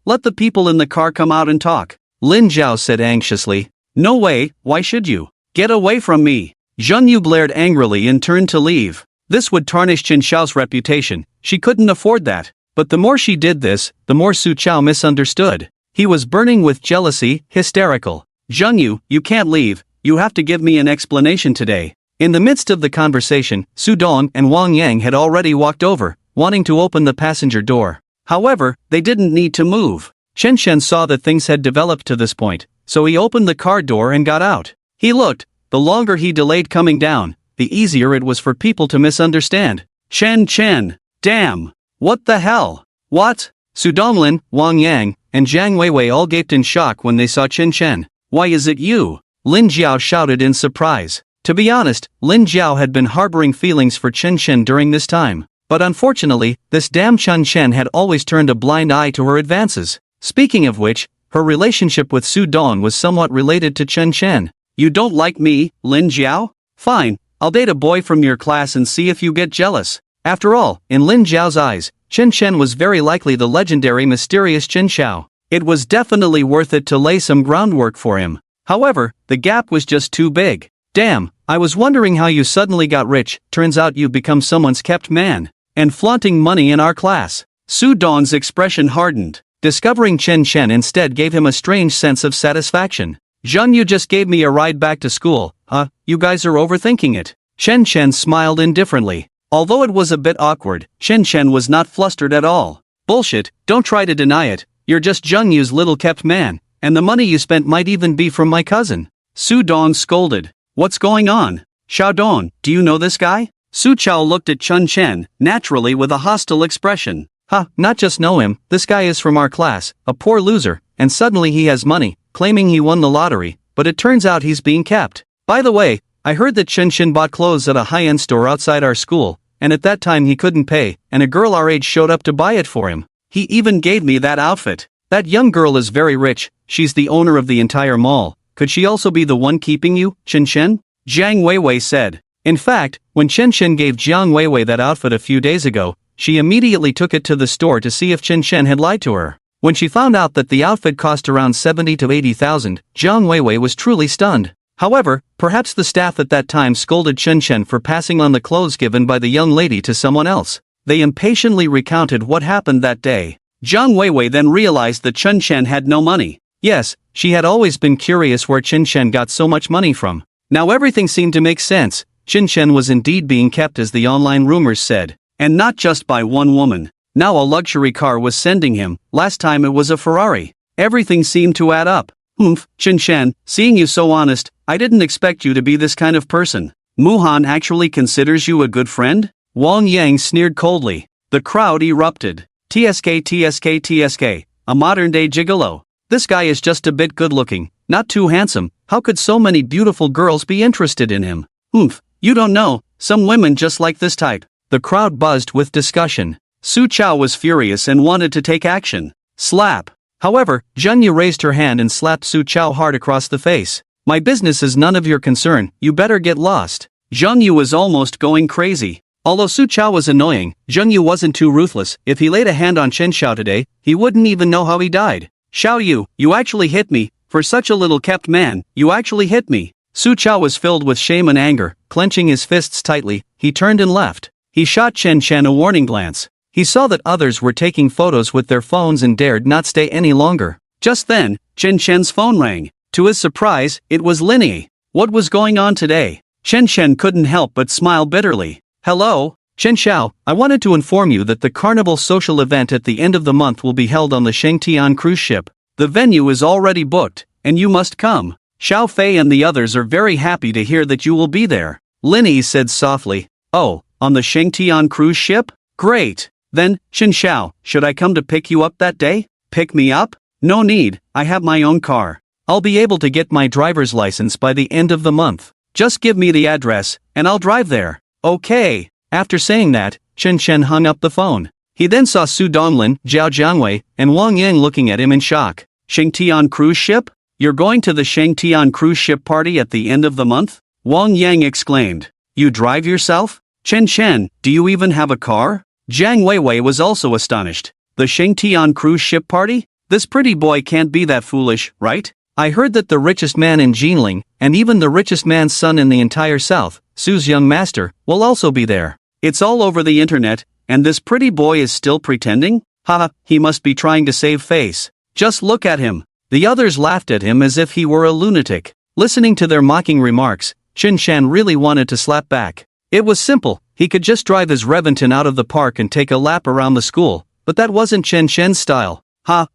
let the people in the car come out and talk. Lin Zhao said anxiously. No way, why should you? Get away from me. Zhengyu blared angrily and turned to leave. This would tarnish Chen Xiao's reputation. She couldn't afford that. But the more she did this, the more Su Chao misunderstood. He was burning with jealousy, hysterical. Zhengyu, you can't leave. You have to give me an explanation today. In the midst of the conversation, Su Dong and Wang Yang had already walked over, wanting to open the passenger door. However, they didn't need to move. Chen saw that things had developed to this point, so he opened the car door and got out. He looked. The longer he delayed coming down, the easier it was for people to misunderstand. Chen, damn! What the hell? What? Su Donglin, Wang Yang, and Zhang Weiwei all gaped in shock when they saw Chen. Why is it you? Lin Zhao shouted in surprise. To be honest, Lin Zhao had been harboring feelings for Chen during this time. But unfortunately, this damn Chen had always turned a blind eye to her advances. Speaking of which, her relationship with Su Dong was somewhat related to Chen. You don't like me, Lin Zhao? Fine, I'll date a boy from your class and see if you get jealous. After all, in Lin Zhao's eyes, Chen was very likely the legendary mysterious Chen Xiao. It was definitely worth it to lay some groundwork for him. However, the gap was just too big. Damn, I was wondering how you suddenly got rich. Turns out you've become someone's kept man. And flaunting money in our class. Su Dong's expression hardened. Discovering Chen instead gave him a strange sense of satisfaction. You just gave me a ride back to school, huh? You guys are overthinking it. Chen smiled indifferently. Although it was a bit awkward, Chen was not flustered at all. Bullshit, don't try to deny it. You're just Zhengyu's little kept man, and the money you spent might even be from my cousin. Su Dong scolded. What's going on? Xiaodong, do you know this guy? Su Chao looked at Chun Chen, naturally with a hostile expression. Not just know him, this guy is from our class, a poor loser, and suddenly he has money, claiming he won the lottery, but it turns out he's being kept. By the way, I heard that Chen Chen bought clothes at a high-end store outside our school, and at that time he couldn't pay, and a girl our age showed up to buy it for him. He even gave me that outfit. That young girl is very rich, she's the owner of the entire mall. Could she also be the one keeping you, Chen Chen? Jiang Weiwei said. In fact, when Chen Chen gave Jiang Weiwei that outfit a few days ago, she immediately took it to the store to see if Chen Chen had lied to her. When she found out that the outfit cost around 70 to 80,000, Jiang Weiwei was truly stunned. However, perhaps the staff at that time scolded Chen Chen for passing on the clothes given by the young lady to someone else. They impatiently recounted what happened that day. Jiang Weiwei then realized that Chen Chen had no money. Yes, she had always been curious where Chen Chen got so much money from. Now everything seemed to make sense. Chen Chen was indeed being kept as the online rumors said. And not just by one woman. Now a luxury car was sending him, last time it was a Ferrari. Everything seemed to add up. Chen Chen, seeing you so honest, I didn't expect you to be this kind of person. Muhan actually considers you a good friend? Wang Yang sneered coldly. The crowd erupted. TSK TSK TSK, a modern-day gigolo. This guy is just a bit good-looking, not too handsome. How could so many beautiful girls be interested in him? You don't know, some women just like this type. The crowd buzzed with discussion. Su Chao was furious and wanted to take action. Slap. However, Zheng Yu raised her hand and slapped Su Chao hard across the face. My business is none of your concern, you better get lost. Zheng Yu was almost going crazy. Although Su Chao was annoying, Zheng Yu wasn't too ruthless. If he laid a hand on Chen Xiao today, he wouldn't even know how he died. Xiao Yu, you actually hit me. For such a little kept man, you actually hit me. Su Chao was filled with shame and anger, clenching his fists tightly, he turned and left. He shot Chen Chen a warning glance. He saw that others were taking photos with their phones and dared not stay any longer. Just then, Chen Chen's phone rang. To his surprise, it was Linny. What was going on today? Chen Chen couldn't help but smile bitterly. Hello, Chen Xiao, I wanted to inform you that the carnival social event at the end of the month will be held on the Shengtian cruise ship. The venue is already booked, and you must come. Xiao Fei and the others are very happy to hear that you will be there. Linny said softly. Oh, on the Shengtian cruise ship? Great. Then, Chen Xiao, should I come to pick you up that day? Pick me up? No need, I have my own car. I'll be able to get my driver's license by the end of the month. Just give me the address, and I'll drive there. Okay. After saying that, Chen Chen hung up the phone. He then saw Su Donglin, Zhao Jiangwei, and Wang Yang looking at him in shock. Shengtian cruise ship? You're going to the Shengtian cruise ship party at the end of the month? Wang Yang exclaimed. You drive yourself? Chen Chen, do you even have a car? Jiang Weiwei was also astonished. The Shengtian cruise ship party? This pretty boy can't be that foolish, right? I heard that the richest man in Jinling, and even the richest man's son in the entire South, Su's young master, will also be there. It's all over the internet, and this pretty boy is still pretending? Haha, he must be trying to save face. Just look at him. The others laughed at him as if he were a lunatic. Listening to their mocking remarks, Chen Chen really wanted to slap back. It was simple, he could just drive his Reventon out of the park and take a lap around the school, but that wasn't Chen Chen's style.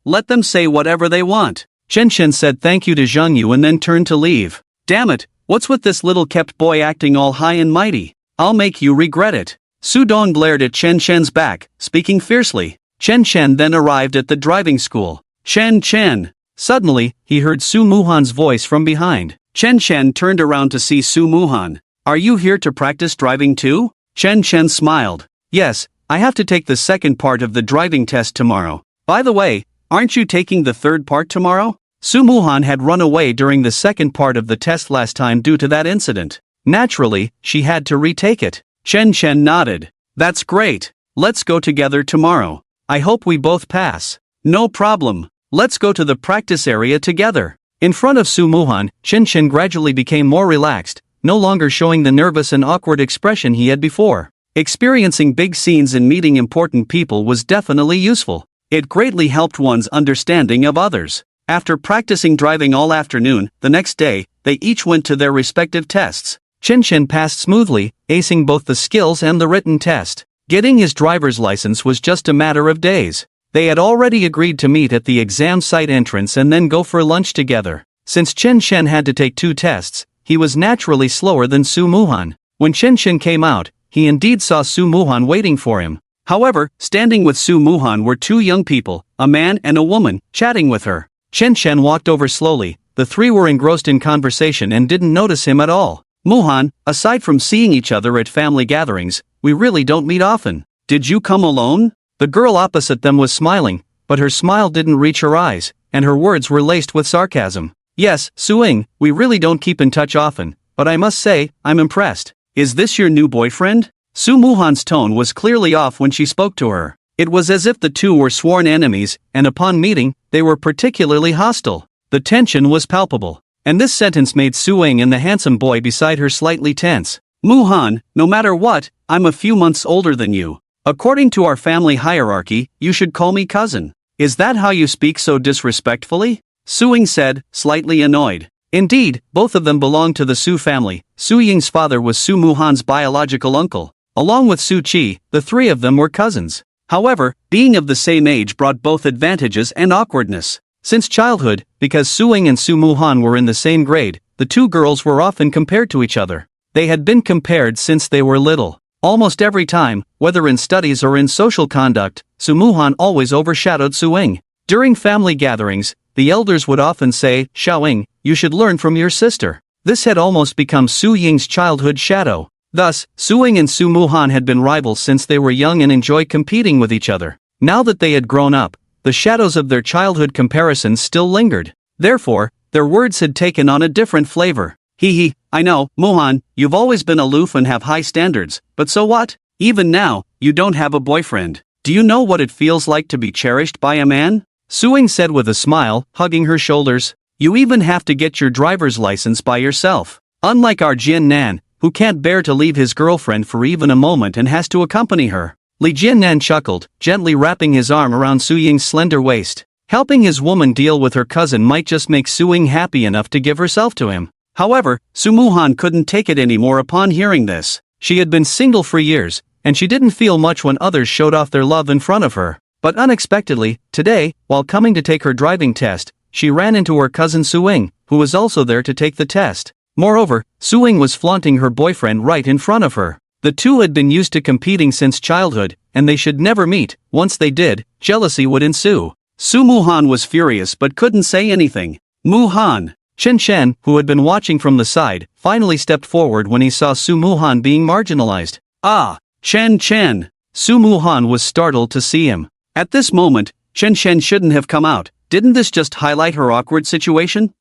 Let them say whatever they want. Chen Chen said thank you to Zheng Yu and then turned to leave. Damn it, what's with this little kept boy acting all high and mighty? I'll make you regret it. Su Dong glared at Chen Chen's back, speaking fiercely. Chen Chen then arrived at the driving school. Chen Chen. Suddenly, he heard Su Muhan's voice from behind. Chen Chen turned around to see Su Muhan. Are you here to practice driving too? Chen Chen smiled. Yes, I have to take the second part of the driving test tomorrow. By the way, aren't you taking the third part tomorrow? Su Muhan had run away during the second part of the test last time due to that incident. Naturally, she had to retake it. Chen Chen nodded. That's great. Let's go together tomorrow. I hope we both pass. No problem. Let's go to the practice area together. In front of Su Muhan, Chen Chen gradually became more relaxed, no longer showing the nervous and awkward expression he had before. Experiencing big scenes and meeting important people was definitely useful. It greatly helped one's understanding of others. After practicing driving all afternoon, the next day, they each went to their respective tests. Chen Chen passed smoothly, acing both the skills and the written test. Getting his driver's license was just a matter of days. They had already agreed to meet at the exam site entrance and then go for lunch together. Since Chen Chen had to take 2 tests, he was naturally slower than Su Muhan. When Chen Chen came out, he indeed saw Su Muhan waiting for him. However, standing with Su Muhan were two young people, a man and a woman, chatting with her. Chen Chen walked over slowly. The three were engrossed in conversation and didn't notice him at all. Muhan, aside from seeing each other at family gatherings, we really don't meet often. Did you come alone? The girl opposite them was smiling, but her smile didn't reach her eyes, and her words were laced with sarcasm. Yes, Suing, we really don't keep in touch often, but I must say, I'm impressed. Is this your new boyfriend? Su Muhan's tone was clearly off when she spoke to her. It was as if the two were sworn enemies, and upon meeting, they were particularly hostile. The tension was palpable, and this sentence made Suing and the handsome boy beside her slightly tense. Muhan, no matter what, I'm a few months older than you. According to our family hierarchy, you should call me cousin. Is that how you speak so disrespectfully? Suing said, slightly annoyed. Indeed, both of them belonged to the Su family. Su Ying's father was Su Muhan's biological uncle. Along with Su Qi, the three of them were cousins. However, being of the same age brought both advantages and awkwardness. Since childhood, because Suing and Su Muhan were in the same grade, the two girls were often compared to each other. They had been compared since they were little. Almost every time, whether in studies or in social conduct, Su Muhan always overshadowed Suing. During family gatherings, the elders would often say, Xiaoying, you should learn from your sister. This had almost become Su Ying's childhood shadow. Thus, Suing and Su Muhan had been rivals since they were young and enjoyed competing with each other. Now that they had grown up, the shadows of their childhood comparisons still lingered. Therefore, their words had taken on a different flavor. Hee, I know, Muhan, you've always been aloof and have high standards, but so what? Even now, you don't have a boyfriend. Do you know what it feels like to be cherished by a man? Suing said with a smile, hugging her shoulders. You even have to get your driver's license by yourself. Unlike our Jian Nan, who can't bear to leave his girlfriend for even a moment and has to accompany her. Li Jiannan chuckled, gently wrapping his arm around Su Ying's slender waist. Helping his woman deal with her cousin might just make Su Ying happy enough to give herself to him. However, Su Muhan couldn't take it anymore upon hearing this. She had been single for years, and she didn't feel much when others showed off their love in front of her. But unexpectedly, today, while coming to take her driving test, she ran into her cousin Su Ying, who was also there to take the test. Moreover, Su Ying was flaunting her boyfriend right in front of her. The two had been used to competing since childhood, and they should never meet. Once they did, jealousy would ensue. Su Muhan was furious but couldn't say anything. Muhan. Chen Chen, who had been watching from the side, finally stepped forward when he saw Su Muhan being marginalized. Ah, Chen Chen. Su Muhan was startled to see him. At this moment, Chen Chen shouldn't have come out. Didn't this just highlight her awkward situation?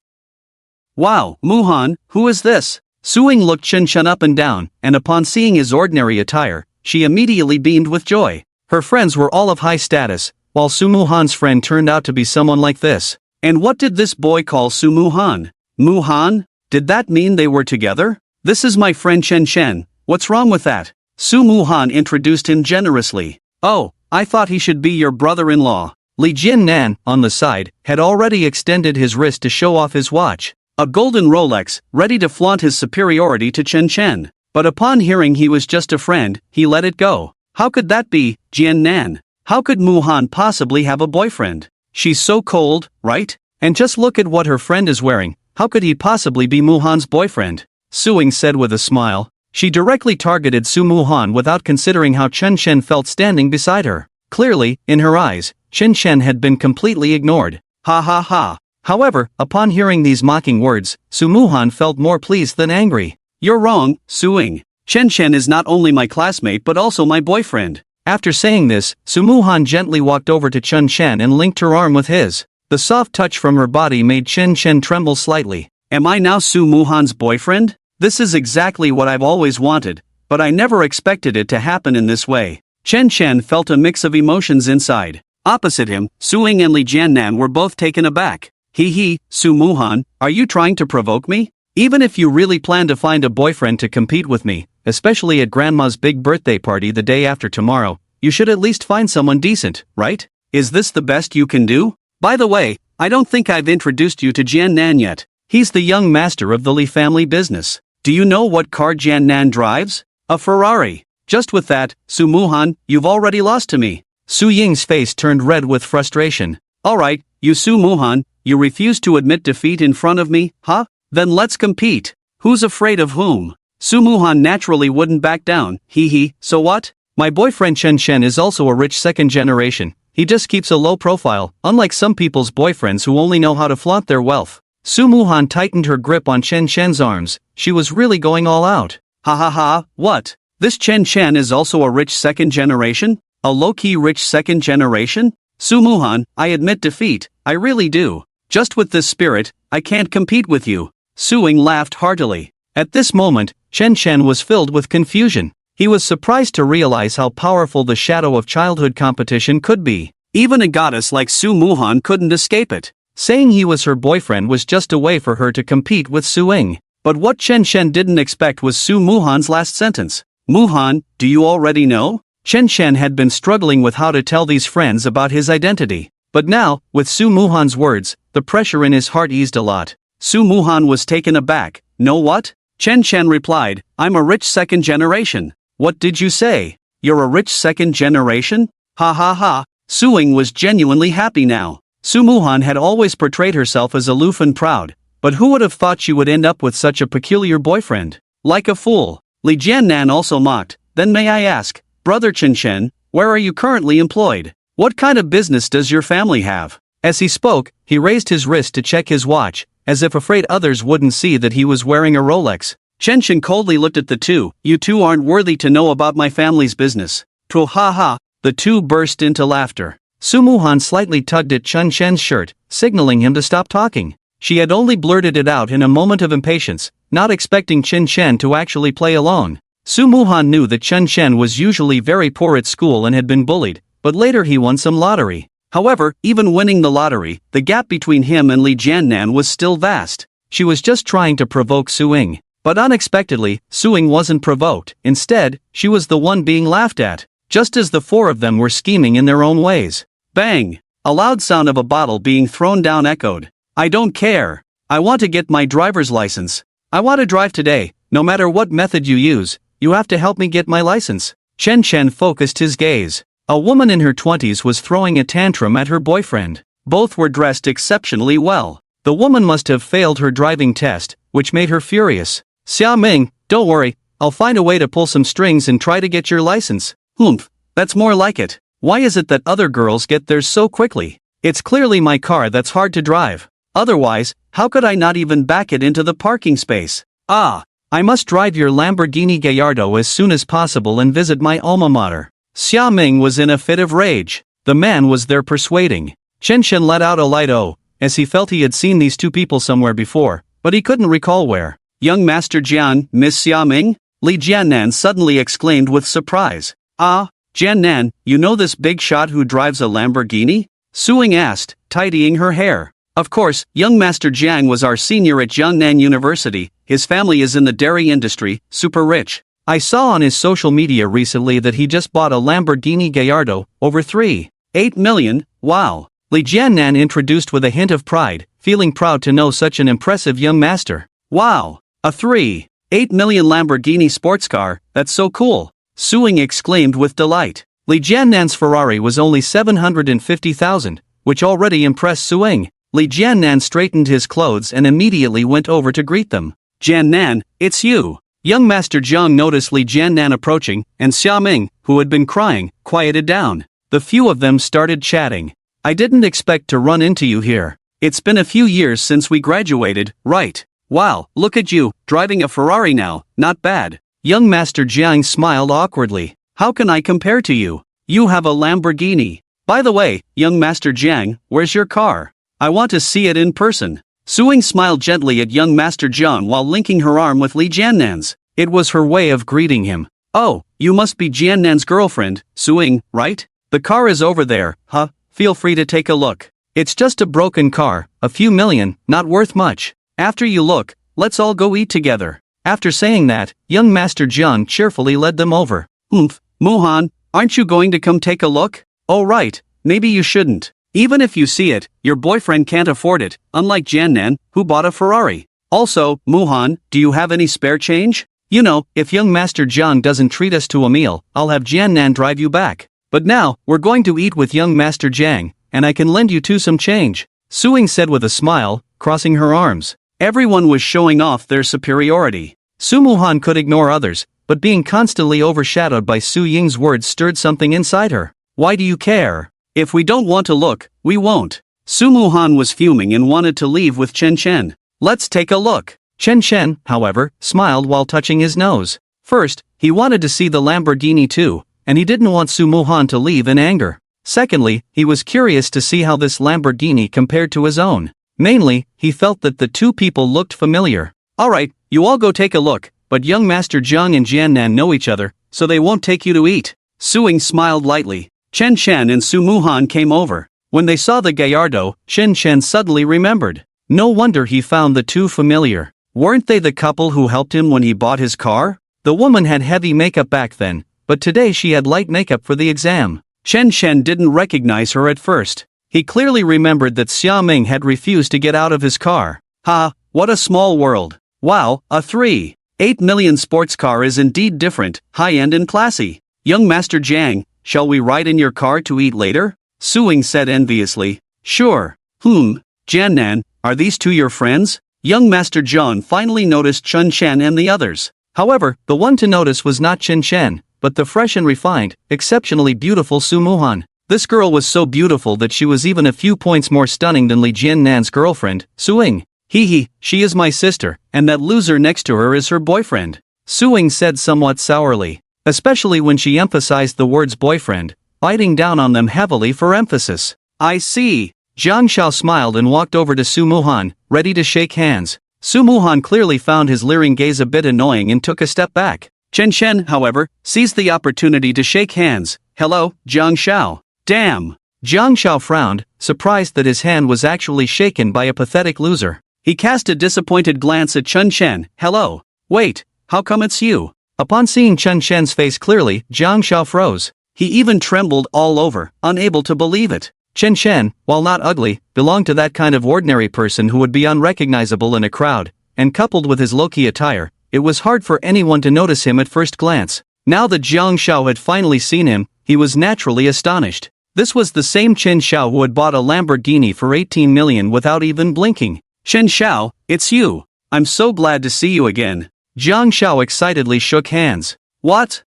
Wow, Muhan, who is this? Suing looked Chen Chen up and down, and upon seeing his ordinary attire, she immediately beamed with joy. Her friends were all of high status, while Su Muhan's friend turned out to be someone like this. And what did this boy call Su Muhan? Muhan? Did that mean they were together? This is my friend Chen Chen, what's wrong with that? Su Muhan introduced him generously. Oh, I thought he should be your brother-in-law. Li Jiannan, on the side, had already extended his wrist to show off his watch. A golden Rolex, ready to flaunt his superiority to Chen Chen. But upon hearing he was just a friend, he let it go. How could that be, Jiannan? How could Muhan possibly have a boyfriend? She's so cold, right? And just look at what her friend is wearing. How could he possibly be Muhan's boyfriend? Suing said with a smile. She directly targeted Su Muhan without considering how Chen Chen felt standing beside her. Clearly, in her eyes, Chen Chen had been completely ignored. Ha ha ha. However, upon hearing these mocking words, Su Muhan felt more pleased than angry. You're wrong, Suing. Chen Chen is not only my classmate but also my boyfriend. After saying this, Su Muhan gently walked over to Chen Chen and linked her arm with his. The soft touch from her body made Chen Chen tremble slightly. Am I now Su Muhan's boyfriend? This is exactly what I've always wanted, but I never expected it to happen in this way. Chen Chen felt a mix of emotions inside. Opposite him, Suing and Li Jiannan were both taken aback. Hee, Su Muhan, are you trying to provoke me? Even if you really plan to find a boyfriend to compete with me, especially at Grandma's big birthday party the day after tomorrow, you should at least find someone decent, right? Is this the best you can do? By the way, I don't think I've introduced you to Jiannan yet. He's the young master of the Li family business. Do you know what car Jiannan drives? A Ferrari. Just with that, Su Muhan, you've already lost to me. Su Ying's face turned red with frustration. Alright, you Su Muhan, you refuse to admit defeat in front of me, huh? Then let's compete. Who's afraid of whom? Su Muhan naturally wouldn't back down. Hee, so what? My boyfriend Chen Shen is also a rich second generation. He just keeps a low profile, unlike some people's boyfriends who only know how to flaunt their wealth. Su Muhan tightened her grip on Chen Shen's arms. She was really going all out. Ha, what? This Chen Shen is also a rich second generation? A low-key rich second generation? Su Muhan, I admit defeat, I really do. Just with this spirit, I can't compete with you. Suing laughed heartily. At this moment, Chen Shen was filled with confusion. He was surprised to realize how powerful the shadow of childhood competition could be. Even a goddess like Su Muhan couldn't escape it. Saying he was her boyfriend was just a way for her to compete with Suing. But what Chen Shen didn't expect was Su Muhan's last sentence. Muhan, do you already know? Chen Shen had been struggling with how to tell these friends about his identity. But now, with Su Muhan's words, the pressure in his heart eased a lot. Su Muhan was taken aback. Know what? Chen Shen replied, I'm a rich second generation. What did you say? You're a rich second generation? Ha. Suing was genuinely happy now. Su Muhan had always portrayed herself as aloof and proud, but who would have thought she would end up with such a peculiar boyfriend? Like a fool. Li Jiannan also mocked. Then may I ask, Brother Chen Shen, where are you currently employed? What kind of business does your family have? As he spoke, he raised his wrist to check his watch, as if afraid others wouldn't see that he was wearing a Rolex. Chen Shen coldly looked at the two. You two aren't worthy to know about my family's business. Ha. The two burst into laughter. Su Muhan slightly tugged at Chen Shen's shirt, signaling him to stop talking. She had only blurted it out in a moment of impatience, not expecting Chen Shen to actually play along. Su Muhan knew that Chen Shen was usually very poor at school and had been bullied, but later he won some lottery. However, even winning the lottery, the gap between him and Li Jiannan was still vast. She was just trying to provoke Suing. But unexpectedly, Suing wasn't provoked. Instead, she was the one being laughed at, just as the four of them were scheming in their own ways. Bang! A loud sound of a bottle being thrown down echoed. I don't care. I want to get my driver's license. I want to drive today. No matter what method you use, you have to help me get my license. Chen Shen focused his gaze. A woman in her 20s was throwing a tantrum at her boyfriend. Both were dressed exceptionally well. The woman must have failed her driving test, which made her furious. Xia Ming, don't worry, I'll find a way to pull some strings and try to get your license. Humph, that's more like it. Why is it that other girls get theirs so quickly? It's clearly my car that's hard to drive. Otherwise, how could I not even back it into the parking space? I must drive your Lamborghini Gallardo as soon as possible and visit my alma mater. Xia Ming was in a fit of rage. The man was there persuading. Chen Shen let out a light "oh," as he felt he had seen these two people somewhere before, but he couldn't recall where. Young Master Jian, Miss Xia Ming? Li Jiannan suddenly exclaimed with surprise. Jiannan, you know this big shot who drives a Lamborghini? Suing asked, tidying her hair. Of course, young Master Jiang was our senior at Jiangnan University. His family is in the dairy industry, super rich. I saw on his social media recently that he just bought a Lamborghini Gallardo, over 3.8 million, wow. Li Jiannan introduced with a hint of pride, feeling proud to know such an impressive young master. Wow. A 3.8 million Lamborghini sports car, that's so cool. Suing exclaimed with delight. Li Jiannan's Ferrari was only 750,000, which already impressed Suing. Li Jiannan straightened his clothes and immediately went over to greet them. Jiannan, it's you. Young Master Jiang noticed Li Jiannan approaching, and Xia Ming, who had been crying, quieted down. The few of them started chatting. I didn't expect to run into you here. It's been a few years since we graduated, right? Wow, look at you, driving a Ferrari now, not bad. Young Master Jiang smiled awkwardly. How can I compare to you? You have a Lamborghini. By the way, young Master Jiang, where's your car? I want to see it in person. Suing smiled gently at young Master Jiang while linking her arm with Li Jiannan's. It was her way of greeting him. Oh, you must be Jiannan's girlfriend, Suing, right? The car is over there, huh? Feel free to take a look. It's just a broken car, a few million, not worth much. After you look, let's all go eat together. After saying that, young Master Jiang cheerfully led them over. Muhan, aren't you going to come take a look? Oh right, maybe you shouldn't. Even if you see it, your boyfriend can't afford it, unlike Jiannan, who bought a Ferrari. Also, Muhan, do you have any spare change? You know, if young Master Jiang doesn't treat us to a meal, I'll have Jiannan drive you back. But now, we're going to eat with young Master Jiang, and I can lend you two some change. Suing said with a smile, crossing her arms. Everyone was showing off their superiority. Su Muhan could ignore others, but being constantly overshadowed by Su Ying's words stirred something inside her. Why do you care? If we don't want to look, we won't. Su Muhan was fuming and wanted to leave with Chen Chen. Let's take a look. Chen Chen, however, smiled while touching his nose. First, he wanted to see the Lamborghini too, and he didn't want Su Muhan to leave in anger. Secondly, he was curious to see how this Lamborghini compared to his own. Mainly, he felt that the two people looked familiar. Alright, you all go take a look, but young Master Zhang and Jiannan know each other, so they won't take you to eat. Su Ying smiled lightly. Chen Chen and Su Muhan came over. When they saw the Gallardo, Chen Chen suddenly remembered. No wonder he found the two familiar. Weren't they the couple who helped him when he bought his car? The woman had heavy makeup back then, but today she had light makeup for the exam. Chen Chen didn't recognize her at first. He clearly remembered that Xia Ming had refused to get out of his car. Ha, what a small world. Wow, a 3.8 million sports car is indeed different, high-end and classy. Young Master Jiang, shall we ride in your car to eat later? Su Ying said enviously. Sure. Jiannan, are these two your friends? Young Master Zhang finally noticed Chen Chen and the others. However, the one to notice was not Chen Chen, but the fresh and refined, exceptionally beautiful Su Muhan. This girl was so beautiful that she was even a few points more stunning than Li Jiannan's girlfriend, Su Ying. She is my sister, and that loser next to her is her boyfriend. Su Ying said somewhat sourly, especially when she emphasized the words boyfriend, biting down on them heavily for emphasis. I see. Zhang Xiao smiled and walked over to Su Muhan, ready to shake hands. Su Muhan clearly found his leering gaze a bit annoying and took a step back. Chen Chen, however, seized the opportunity to shake hands. Hello, Zhang Xiao. Damn. Zhang Xiao frowned, surprised that his hand was actually shaken by a pathetic loser. He cast a disappointed glance at Chen Chen. Hello. Wait, how come it's you? Upon seeing Chen Chen's face clearly, Zhang Xiao froze. He even trembled all over, unable to believe it. Chen Chen, while not ugly, belonged to that kind of ordinary person who would be unrecognizable in a crowd, and coupled with his low-key attire, it was hard for anyone to notice him at first glance. Now that Zhang Xiao had finally seen him, he was naturally astonished. This was the same Chen Xiao who had bought a Lamborghini for 18 million without even blinking. Chen Xiao, it's you. I'm so glad to see you again. Zhang Xiao excitedly shook hands. What?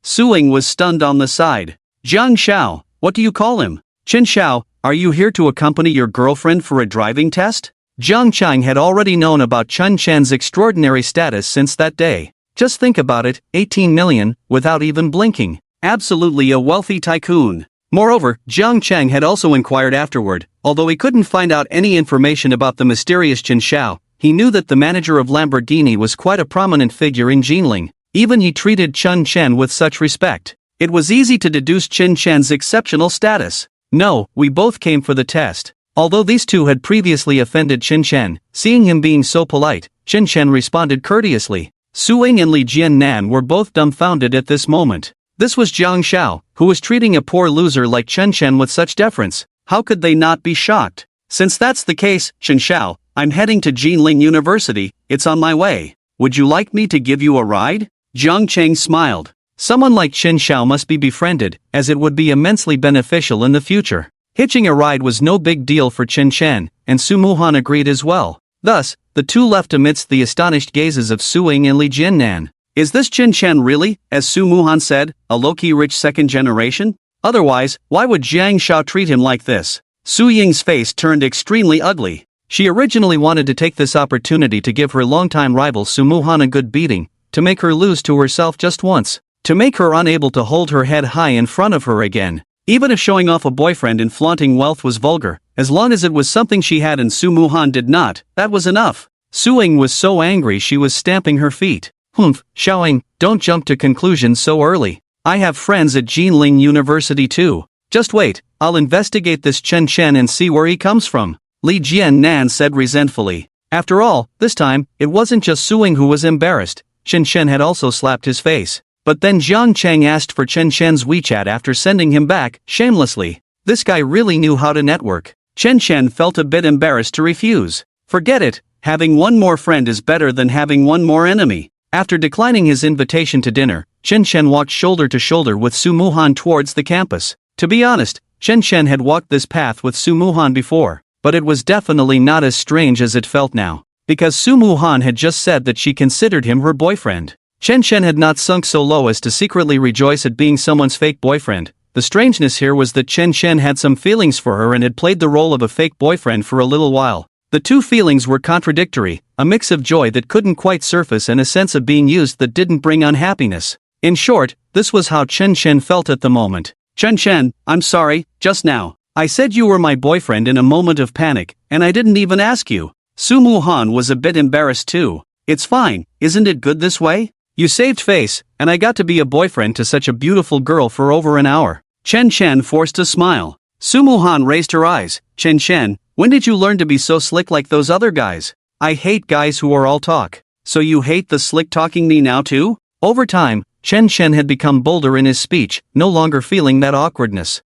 Su Ying was stunned on the side. Zhang Xiao, what do you call him? Chen Xiao, are you here to accompany your girlfriend for a driving test? Zhang Chang had already known about Chen Chen's extraordinary status since that day. Just think about it, 18 million, without even blinking. Absolutely a wealthy tycoon. Moreover, Zhang Chang had also inquired afterward, although he couldn't find out any information about the mysterious Chen Xiao, he knew that the manager of Lamborghini was quite a prominent figure in Jinling. Even he treated Chen Chen with such respect. It was easy to deduce Chen Chen's exceptional status. No, we both came for the test. Although these two had previously offended Chen Chen, seeing him being so polite, Chen Chen responded courteously. Su Ying and Li Jiannan were both dumbfounded at this moment. This was Zhang Xiao, who was treating a poor loser like Chen Chen with such deference. How could they not be shocked? Since that's the case, Chen Xiao, I'm heading to Jinling University, it's on my way. Would you like me to give you a ride? Zhang Cheng smiled. Someone like Chen Xiao must be befriended, as it would be immensely beneficial in the future. Hitching a ride was no big deal for Chen Chen, and Su Muhan agreed as well. Thus, the two left amidst the astonished gazes of Su Ying and Li Jiannan. Is this Chen Chen really, as Su Muhan said, a low-key rich second generation? Otherwise, why would Zhang Xiao treat him like this? Su Ying's face turned extremely ugly. She originally wanted to take this opportunity to give her longtime rival Su Muhan a good beating, to make her lose to herself just once, to make her unable to hold her head high in front of her again. Even if showing off a boyfriend and flaunting wealth was vulgar, as long as it was something she had and Su Muhan did not, that was enough. Su Ying was so angry she was stamping her feet. Xiaoying, don't jump to conclusions so early. I have friends at Jinling University too. Just wait, I'll investigate this Chen Chen and see where he comes from. Li Jiannan said resentfully. After all, this time, it wasn't just Su Ying who was embarrassed. Chen Chen had also slapped his face. But then Zhang Cheng asked for Chen Chen's WeChat after sending him back, shamelessly. This guy really knew how to network. Chen Chen felt a bit embarrassed to refuse. Forget it, having one more friend is better than having one more enemy. After declining his invitation to dinner, Chen Chen walked shoulder to shoulder with Su Muhan towards the campus. To be honest, Chen Chen had walked this path with Su Muhan before, but it was definitely not as strange as it felt now. because Su Muhan had just said that she considered him her boyfriend. Chen Chen had not sunk so low as to secretly rejoice at being someone's fake boyfriend. The strangeness here was that Chen Chen had some feelings for her and had played the role of a fake boyfriend for a little while. The two feelings were contradictory, a mix of joy that couldn't quite surface and a sense of being used that didn't bring unhappiness. In short, this was how Chen Chen felt at the moment. Chen Chen, I'm sorry, just now. I said you were my boyfriend in a moment of panic, and I didn't even ask you. Su Muhan was a bit embarrassed too. It's fine, isn't it good this way? You saved face, and I got to be a boyfriend to such a beautiful girl for over an hour. Chen Chen forced a smile. Su Muhan raised her eyes. Chen Chen, when did you learn to be so slick like those other guys? I hate guys who are all talk. So you hate the slick talking me now too? Over time, Chen Chen had become bolder in his speech, no longer feeling that awkwardness.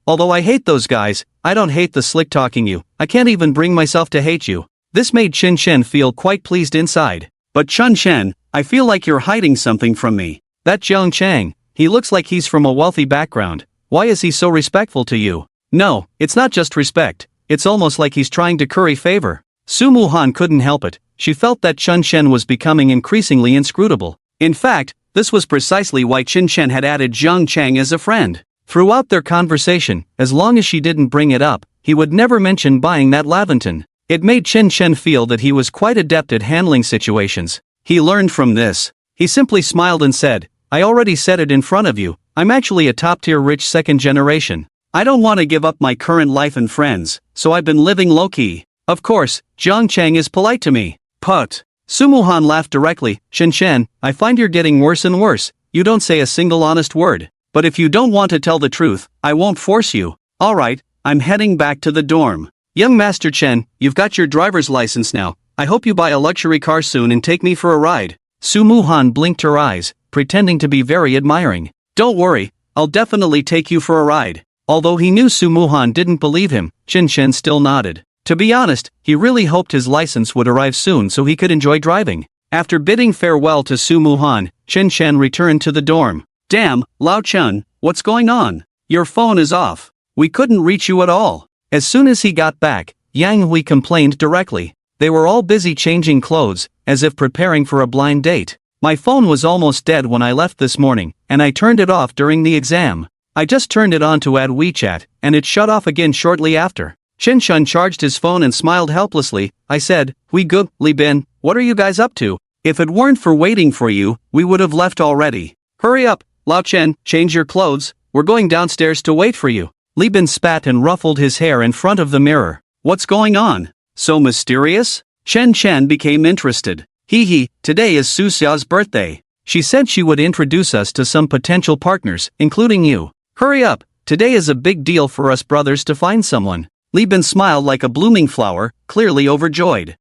Although I hate those guys, I don't hate the slick talking you. I can't even bring myself to hate you. This made Chen Chen feel quite pleased inside. But Chen Chen, I feel like you're hiding something from me. That Jiang Chang, he looks like he's from a wealthy background. Why is he so respectful to you? No, it's not just respect. It's almost like he's trying to curry favor. Su Muhan couldn't help it. She felt that Chen Chen was becoming increasingly inscrutable. In fact, this was precisely why Chen Chen had added Jiang Chang as a friend. Throughout their conversation, as long as she didn't bring it up, he would never mention buying that Laventon. It made Chen Chen feel that he was quite adept at handling situations. He learned from this. He simply smiled and said, I already said it in front of you, I'm actually a top-tier rich second generation. I don't want to give up my current life and friends, so I've been living low-key. Of course, Jiang Chang is polite to me. Put. Su Muhan laughed directly. Chen Chen, I find you're getting worse and worse. You don't say a single honest word. But if you don't want to tell the truth, I won't force you. Alright, I'm heading back to the dorm. Young Master Chen, you've got your driver's license now. I hope you buy a luxury car soon and take me for a ride. Su Muhan blinked her eyes, pretending to be very admiring. Don't worry, I'll definitely take you for a ride. Although he knew Su Muhan didn't believe him, Chen Chen still nodded. To be honest, he really hoped his license would arrive soon so he could enjoy driving. After bidding farewell to Su Muhan, Chen Chen returned to the dorm. Damn, Lao Chun, what's going on? Your phone is off. We couldn't reach you at all. As soon as he got back, Yang Hui complained directly. They were all busy changing clothes, as if preparing for a blind date. My phone was almost dead when I left this morning, and I turned it off during the exam. I just turned it on to add WeChat, and it shut off again shortly after. Chen Shun charged his phone and smiled helplessly. I said, We good, Li Bin, what are you guys up to? If it weren't for waiting for you, we would have left already. Hurry up, Lao Chen, change your clothes, we're going downstairs to wait for you. Li Bin spat and ruffled his hair in front of the mirror. What's going on? So mysterious? Chen Chen became interested. Hee, today is Su Xia's birthday. She said she would introduce us to some potential partners, including you. Hurry up, today is a big deal for us brothers to find someone. Li Bin smiled like a blooming flower, clearly overjoyed.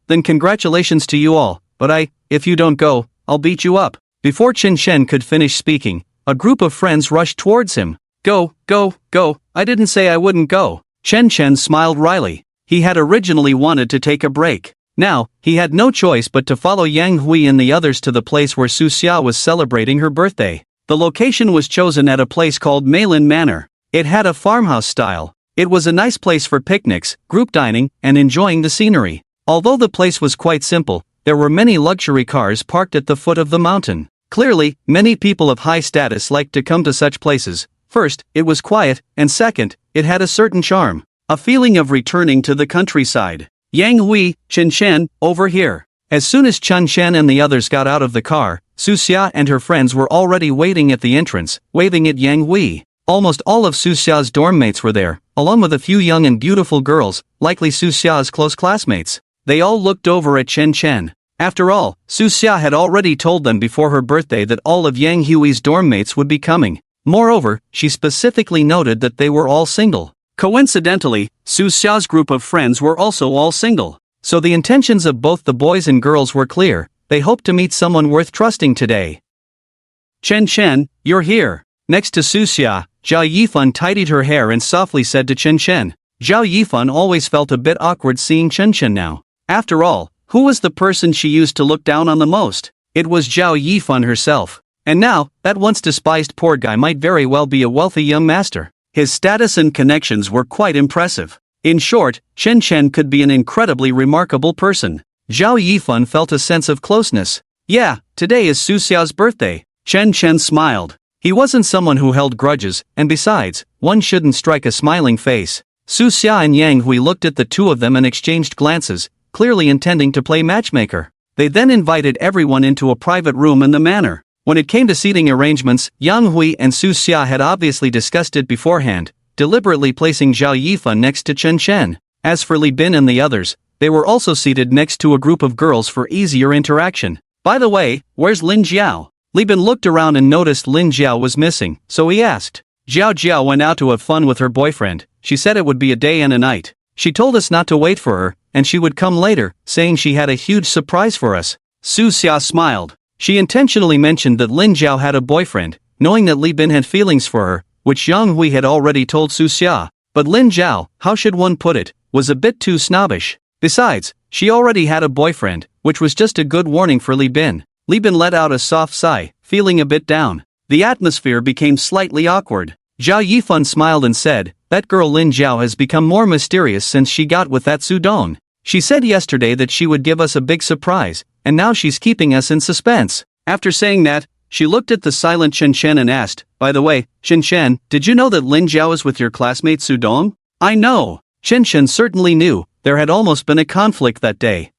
Then congratulations to you all, but if you don't go, I'll beat you up. Before Chen Chen could finish speaking, a group of friends rushed towards him. Go, I didn't say I wouldn't go. Chen Chen smiled wryly. He had originally wanted to take a break. Now, he had no choice but to follow Yang Hui and the others to the place where Su Xia was celebrating her birthday. The location was chosen at a place called Meilin Manor. It had a farmhouse style. It was a nice place for picnics, group dining, and enjoying the scenery. Although the place was quite simple, there were many luxury cars parked at the foot of the mountain. Clearly, many people of high status liked to come to such places. First, it was quiet, and second, it had a certain charm. A feeling of returning to the countryside. Yang Hui, Chen Chen, over here. As soon as Chen Chen and the others got out of the car, Su Xia and her friends were already waiting at the entrance, waving at Yang Hui. Almost all of Su Xia's dorm mates were there, along with a few young and beautiful girls, likely Su Xia's close classmates. They all looked over at Chen Chen. After all, Su Xia had already told them before her birthday that all of Yang Hui's dorm mates would be coming. Moreover, she specifically noted that they were all single. Coincidentally, Su Xia's group of friends were also all single. So the intentions of both the boys and girls were clear. They hoped to meet someone worth trusting today. Chen Chen, you're here. Next to Su Xia, Zhao Yifan tidied her hair and softly said to Chen Chen. Zhao Yifan always felt a bit awkward seeing Chen Chen now. After all, who was the person she used to look down on the most? It was Zhao Yifan herself. And now, that once despised poor guy might very well be a wealthy young master. His status and connections were quite impressive. In short, Chen Chen could be an incredibly remarkable person. Zhao Yifan felt a sense of closeness. Yeah, today is Su Xiao's birthday. Chen Chen smiled. He wasn't someone who held grudges, and besides, one shouldn't strike a smiling face. Su Xia and Yang Hui looked at the two of them and exchanged glances, clearly intending to play matchmaker. They then invited everyone into a private room in the manor. When it came to seating arrangements, Yang Hui and Su Xia had obviously discussed it beforehand, deliberately placing Zhao Yifan next to Chen Chen. As for Li Bin and the others, they were also seated next to a group of girls for easier interaction. By the way, where's Lin Jiao? Li Bin looked around and noticed Lin Jiao was missing, so he asked. Jiao Jiao went out to have fun with her boyfriend. She said it would be a day and a night. She told us not to wait for her, and she would come later, saying she had a huge surprise for us. Su Xia smiled. She intentionally mentioned that Lin Jiao had a boyfriend, knowing that Li Bin had feelings for her, which Yang Hui had already told Su Xia. But Lin Jiao, how should one put it, was a bit too snobbish. Besides, she already had a boyfriend, which was just a good warning for Li Bin. Li Bin let out a soft sigh, feeling a bit down. The atmosphere became slightly awkward. Zhao Yifan smiled and said, that girl Lin Jiao has become more mysterious since she got with that Su Dong. She said yesterday that she would give us a big surprise, and now she's keeping us in suspense. After saying that, she looked at the silent Chen Chen and asked, by the way, Chen Chen, did you know that Lin Jiao is with your classmate Su Dong? I know. Chen Chen certainly knew. There had almost been a conflict that day.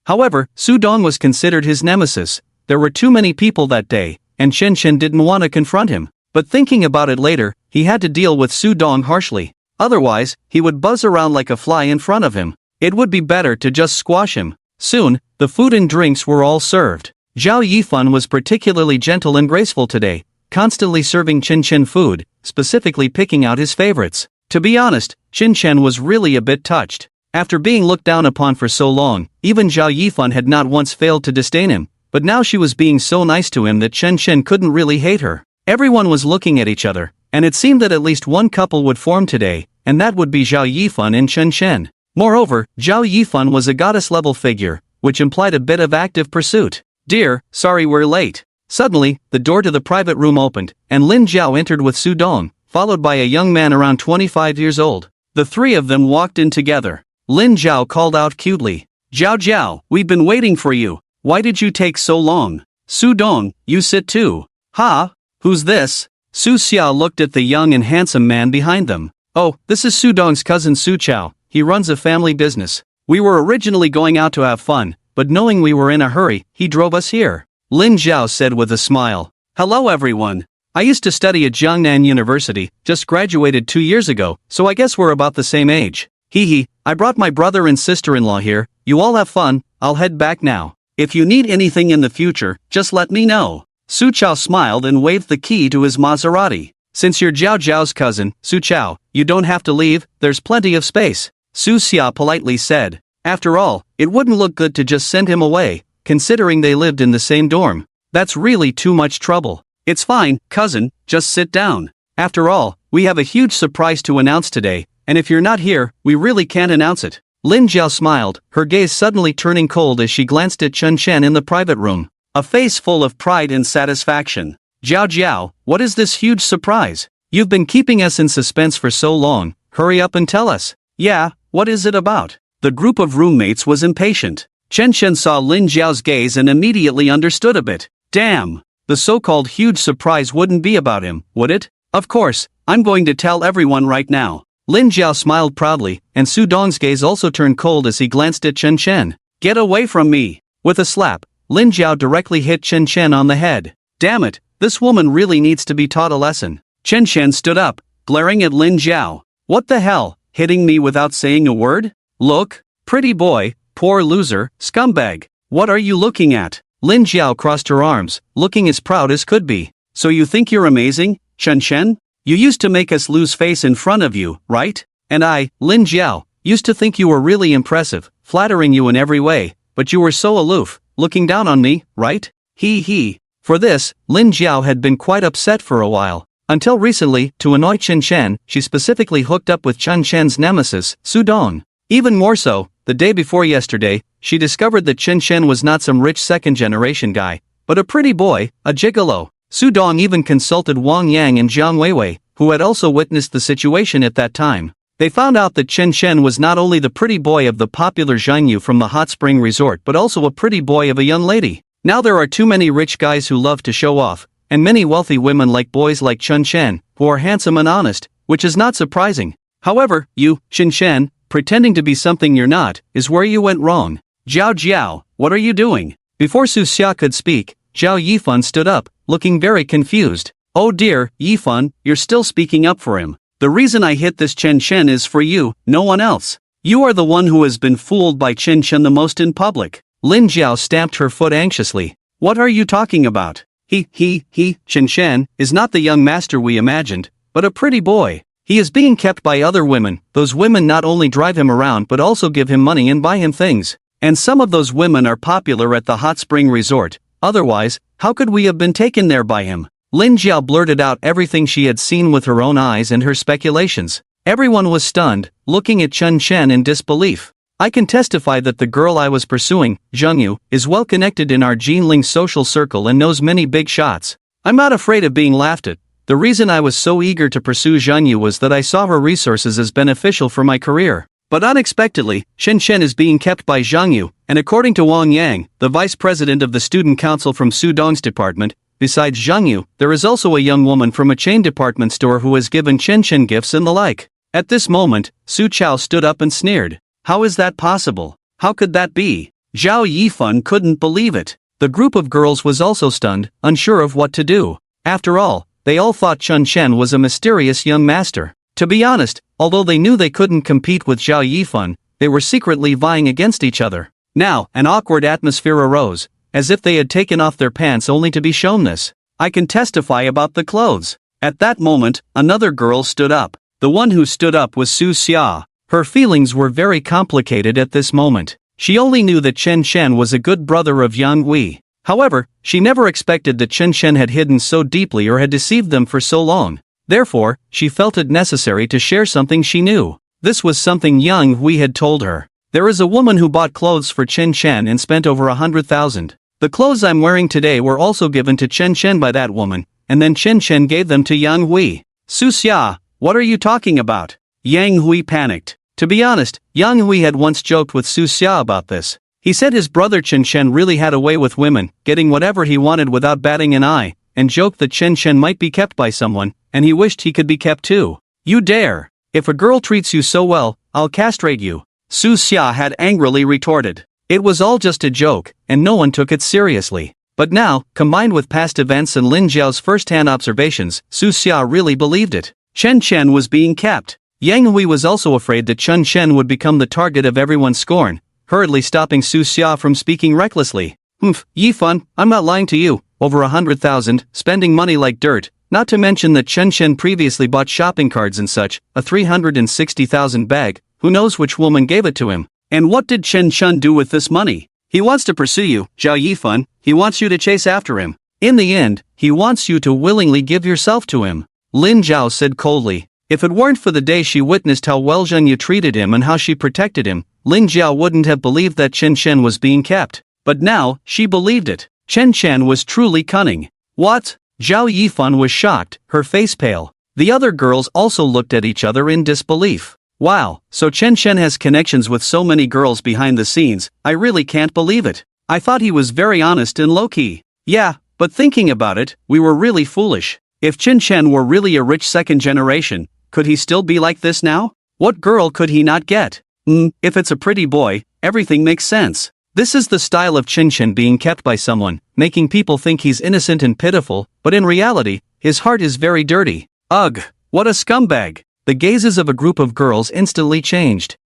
However, Su Dong was considered his nemesis. There were too many people that day, and Chen Chen didn't want to confront him. But thinking about it later, he had to deal with Su Dong harshly. Otherwise, he would buzz around like a fly in front of him. It would be better to just squash him. Soon, the food and drinks were all served. Zhao Yifan was particularly gentle and graceful today, constantly serving Chen Chen food, specifically picking out his favorites. To be honest, Chen Chen was really a bit touched. After being looked down upon for so long, even Zhao Yifan had not once failed to disdain him, but now she was being so nice to him that Chen Chen couldn't really hate her. Everyone was looking at each other, and it seemed that at least one couple would form today, and that would be Zhao Yifan and Chen Chen. Moreover, Zhao Yifan was a goddess-level figure, which implied a bit of active pursuit. Dear, sorry we're late. Suddenly, the door to the private room opened, and Lin Jiao entered with Su Dong, followed by a young man around 25 years old. The three of them walked in together. Lin Jiao called out cutely, Jiao Jiao, we've been waiting for you. Why did you take so long? Su Dong, you sit too. Ha? Who's this? Su Xia looked at the young and handsome man behind them. Oh, this is Su Dong's cousin Su Chao. He runs a family business. We were originally going out to have fun, but knowing we were in a hurry, he drove us here. Lin Jiao said with a smile. Hello everyone. I used to study at Jiangnan University, just graduated 2 years ago, so I guess we're about the same age. Hee, I brought my brother and sister-in-law here. You all have fun, I'll head back now. If you need anything in the future, just let me know. Su Chao smiled and waved the key to his Maserati. Since you're Jiao Jiao's cousin, Su Chao, you don't have to leave, there's plenty of space. Su Xia politely said. After all, it wouldn't look good to just send him away, considering they lived in the same dorm. That's really too much trouble. It's fine, cousin, just sit down. After all, we have a huge surprise to announce today, and if you're not here, we really can't announce it. Lin Jiao smiled, her gaze suddenly turning cold as she glanced at Chen Chen in the private room. A face full of pride and satisfaction. Jiao Jiao, what is this huge surprise? You've been keeping us in suspense for so long, hurry up and tell us. Yeah, what is it about? The group of roommates was impatient. Chen Chen saw Lin Jiao's gaze and immediately understood a bit. Damn, the so-called huge surprise wouldn't be about him, would it? Of course, I'm going to tell everyone right now. Lin Jiao smiled proudly, and Su Dong's gaze also turned cold as he glanced at Chen Chen. Get away from me! With a slap, Lin Jiao directly hit Chen Chen on the head. Damn it, this woman really needs to be taught a lesson. Chen Chen stood up, glaring at Lin Jiao. What the hell, hitting me without saying a word? Look, pretty boy, poor loser, scumbag. What are you looking at? Lin Jiao crossed her arms, looking as proud as could be. So you think you're amazing, Chen Chen? You used to make us lose face in front of you, right? And I, Lin Jiao, used to think you were really impressive, flattering you in every way, but you were so aloof, looking down on me, right? Hee. For this, Lin Jiao had been quite upset for a while. Until recently, to annoy Chen Chen, she specifically hooked up with Chen Chen's nemesis, Su Dong. Even more so, the day before yesterday, she discovered that Chen Chen was not some rich second-generation guy, but a pretty boy, a gigolo. Su Dong even consulted Wang Yang and Jiang Weiwei, who had also witnessed the situation at that time. They found out that Chen Shen was not only the pretty boy of the popular Zhang Yu from the hot spring resort but also a pretty boy of a young lady. Now there are too many rich guys who love to show off, and many wealthy women like boys like Chen Shen, who are handsome and honest, which is not surprising. However, you, Chen Shen, pretending to be something you're not, is where you went wrong. Zhao Jiao, what are you doing? Before Su Xia could speak, Zhao Yifan stood up, looking very confused. Oh dear, Yifan, you're still speaking up for him. The reason I hit this Chen Shen is for you, no one else. You are the one who has been fooled by Chen Shen the most in public. Lin Jiao stamped her foot anxiously. What are you talking about? Chen Shen is not the young master we imagined, but a pretty boy. He is being kept by other women. Those women not only drive him around but also give him money and buy him things. And some of those women are popular at the hot spring resort. Otherwise, how could we have been taken there by him? Lin Jiao blurted out everything she had seen with her own eyes and her speculations. Everyone was stunned, looking at Chen Shen in disbelief. I can testify that the girl I was pursuing, Zhang Yu, is well connected in our Jinling social circle and knows many big shots. I'm not afraid of being laughed at. The reason I was so eager to pursue Zhang Yu was that I saw her resources as beneficial for my career. But unexpectedly, Chen Shen is being kept by Zhang Yu, and according to Wang Yang, the vice president of the student council from Su Dong's department, besides Zhang Yu, there is also a young woman from a chain department store who has given Chen Shen gifts and the like. At this moment, Su Chao stood up and sneered. How is that possible? How could that be? Zhao Yifan couldn't believe it. The group of girls was also stunned, unsure of what to do. After all, they all thought Chen Shen was a mysterious young master. To be honest, although they knew they couldn't compete with Zhao Yifan, they were secretly vying against each other. Now, an awkward atmosphere arose, as if they had taken off their pants only to be shown this. I can testify about the clothes. At that moment, another girl stood up. The one who stood up was Su Xia. Her feelings were very complicated at this moment. She only knew that Chen Shen was a good brother of Yang Hui. However, she never expected that Chen Shen had hidden so deeply or had deceived them for so long. Therefore, she felt it necessary to share something she knew. This was something Yang Hui had told her. There is a woman who bought clothes for Chen Shen and spent over 100,000. The clothes I'm wearing today were also given to Chen Shen by that woman, and then Chen Shen gave them to Yang Hui. Su Xia, what are you talking about? Yang Hui panicked. To be honest, Yang Hui had once joked with Su Xia about this. He said his brother Chen Shen really had a way with women, getting whatever he wanted without batting an eye, and joked that Chen Shen might be kept by someone, and he wished he could be kept too. You dare! If a girl treats you so well, I'll castrate you. Su Xia had angrily retorted. It was all just a joke, and no one took it seriously. But now, combined with past events and Lin Jiao's first-hand observations, Su Xia really believed it. Chen Shen was being kept. Yang Hui was also afraid that Chen Shen would become the target of everyone's scorn, hurriedly stopping Su Xia from speaking recklessly. Yifan, I'm not lying to you, over 100,000, spending money like dirt, not to mention that Chen Shen previously bought shopping cards and such, a 360,000 bag, who knows which woman gave it to him. And what did Chen Shen do with this money? He wants to pursue you, Zhao Yifan, he wants you to chase after him. In the end, he wants you to willingly give yourself to him. Lin Jiao said coldly. If it weren't for the day she witnessed how well Zhang Yu treated him and how she protected him, Lin Jiao wouldn't have believed that Chen Shen was being kept. But now, she believed it. Chen Shen was truly cunning. What? Zhao Yifan was shocked, her face pale. The other girls also looked at each other in disbelief. Wow, so Chen Shen has connections with so many girls behind the scenes, I really can't believe it. I thought he was very honest and low-key. Yeah, but thinking about it, we were really foolish. If Chen Shen were really a rich second generation, could he still be like this now? What girl could he not get? If it's a pretty boy, everything makes sense. This is the style of Chen Shen being kept by someone, making people think he's innocent and pitiful, but in reality, his heart is very dirty. Ugh, what a scumbag. The gazes of a group of girls instantly changed.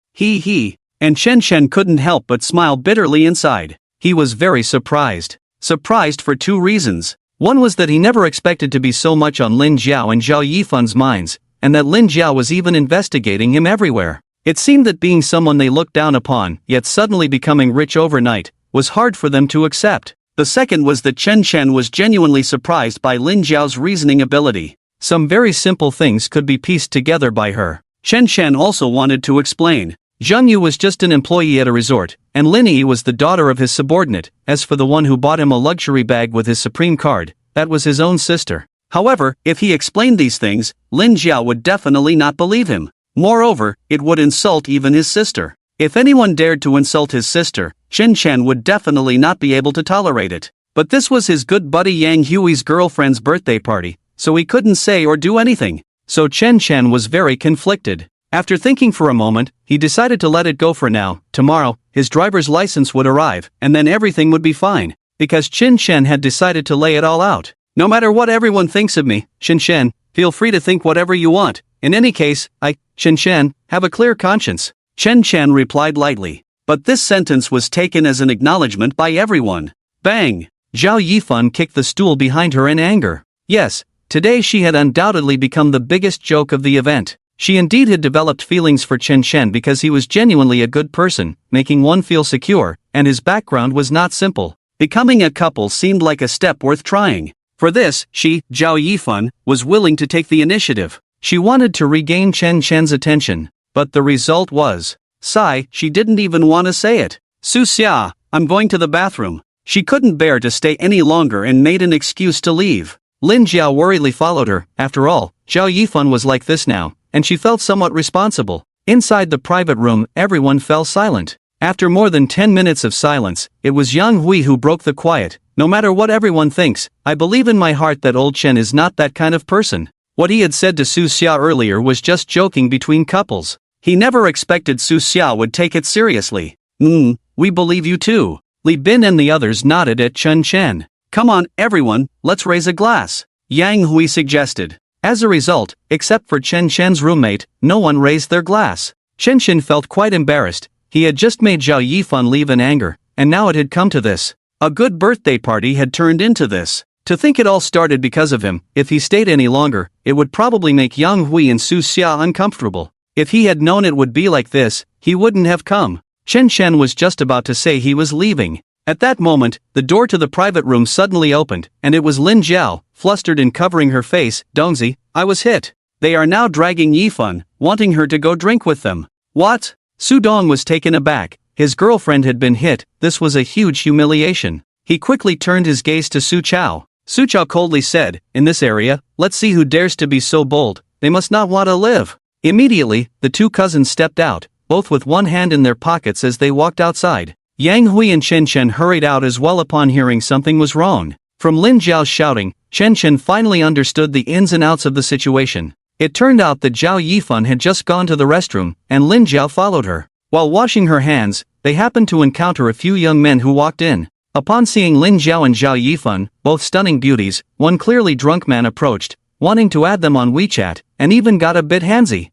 And Chen Shen couldn't help but smile bitterly inside. He was very surprised. Surprised for two reasons. One was that he never expected to be so much on Lin Jiao and Zhao Yifan's minds, and that Lin Jiao was even investigating him everywhere. It seemed that being someone they looked down upon, yet suddenly becoming rich overnight, was hard for them to accept. The second was that Chen Shen was genuinely surprised by Lin Jiao's reasoning ability. Some very simple things could be pieced together by her. Chen Shen also wanted to explain. Zhang Yu was just an employee at a resort, and Lin Yi was the daughter of his subordinate. As for the one who bought him a luxury bag with his supreme card, that was his own sister. However, if he explained these things, Lin Jiao would definitely not believe him. Moreover, it would insult even his sister. If anyone dared to insult his sister, Chen Chen would definitely not be able to tolerate it. But this was his good buddy Yang Hui's girlfriend's birthday party, so he couldn't say or do anything. So Chen Chen was very conflicted. After thinking for a moment, he decided to let it go for now. Tomorrow, his driver's license would arrive, and then everything would be fine. Because Chen Chen had decided to lay it all out. No matter what everyone thinks of me, Chen Chen, feel free to think whatever you want. In any case, Chen Chen, have a clear conscience. Chen Chen replied lightly. But this sentence was taken as an acknowledgement by everyone. Bang! Zhao Yifan kicked the stool behind her in anger. Yes, today she had undoubtedly become the biggest joke of the event. She indeed had developed feelings for Chen Chen because he was genuinely a good person, making one feel secure, and his background was not simple. Becoming a couple seemed like a step worth trying. For this, she, Zhao Yifan, was willing to take the initiative. She wanted to regain Chen Chen's attention. But the result was, sigh, she didn't even want to say it. Su Xia, I'm going to the bathroom. She couldn't bear to stay any longer and made an excuse to leave. Lin Jiao worriedly followed her. After all, Zhao Yifan was like this now, and she felt somewhat responsible. Inside the private room, everyone fell silent. After more than 10 minutes of silence, it was Yang Hui who broke the quiet. No matter what everyone thinks, I believe in my heart that old Chen is not that kind of person. What he had said to Su Xia earlier was just joking between couples. He never expected Su Xia would take it seriously. We believe you too. Li Bin and the others nodded at Chen Chen. Come on, everyone, let's raise a glass. Yang Hui suggested. As a result, except for Chen Chen's roommate, no one raised their glass. Chen Chen felt quite embarrassed. He had just made Zhao Yifan leave in anger, and now it had come to this. A good birthday party had turned into this. To think it all started because of him, if he stayed any longer, it would probably make Yang Hui and Su Xia uncomfortable. If he had known it would be like this, he wouldn't have come. Chen Chen was just about to say he was leaving. At that moment, the door to the private room suddenly opened, and it was Lin Jiao, flustered and covering her face. Dongzi, I was hit. They are now dragging Yifan, wanting her to go drink with them. What? Su Dong was taken aback. His girlfriend had been hit. This was a huge humiliation. He quickly turned his gaze to Su Chao. Su Chao coldly said, in this area, let's see who dares to be so bold. They must not want to live. Immediately, the two cousins stepped out, both with one hand in their pockets as they walked outside. Yang Hui and Chen Chen hurried out as well upon hearing something was wrong. From Lin Jiao's shouting, Chen Chen finally understood the ins and outs of the situation. It turned out that Zhao Yifan had just gone to the restroom, and Lin Jiao followed her. While washing her hands, they happened to encounter a few young men who walked in. Upon seeing Lin Jiao and Zhao Yifan, both stunning beauties, one clearly drunk man approached, wanting to add them on WeChat, and even got a bit handsy.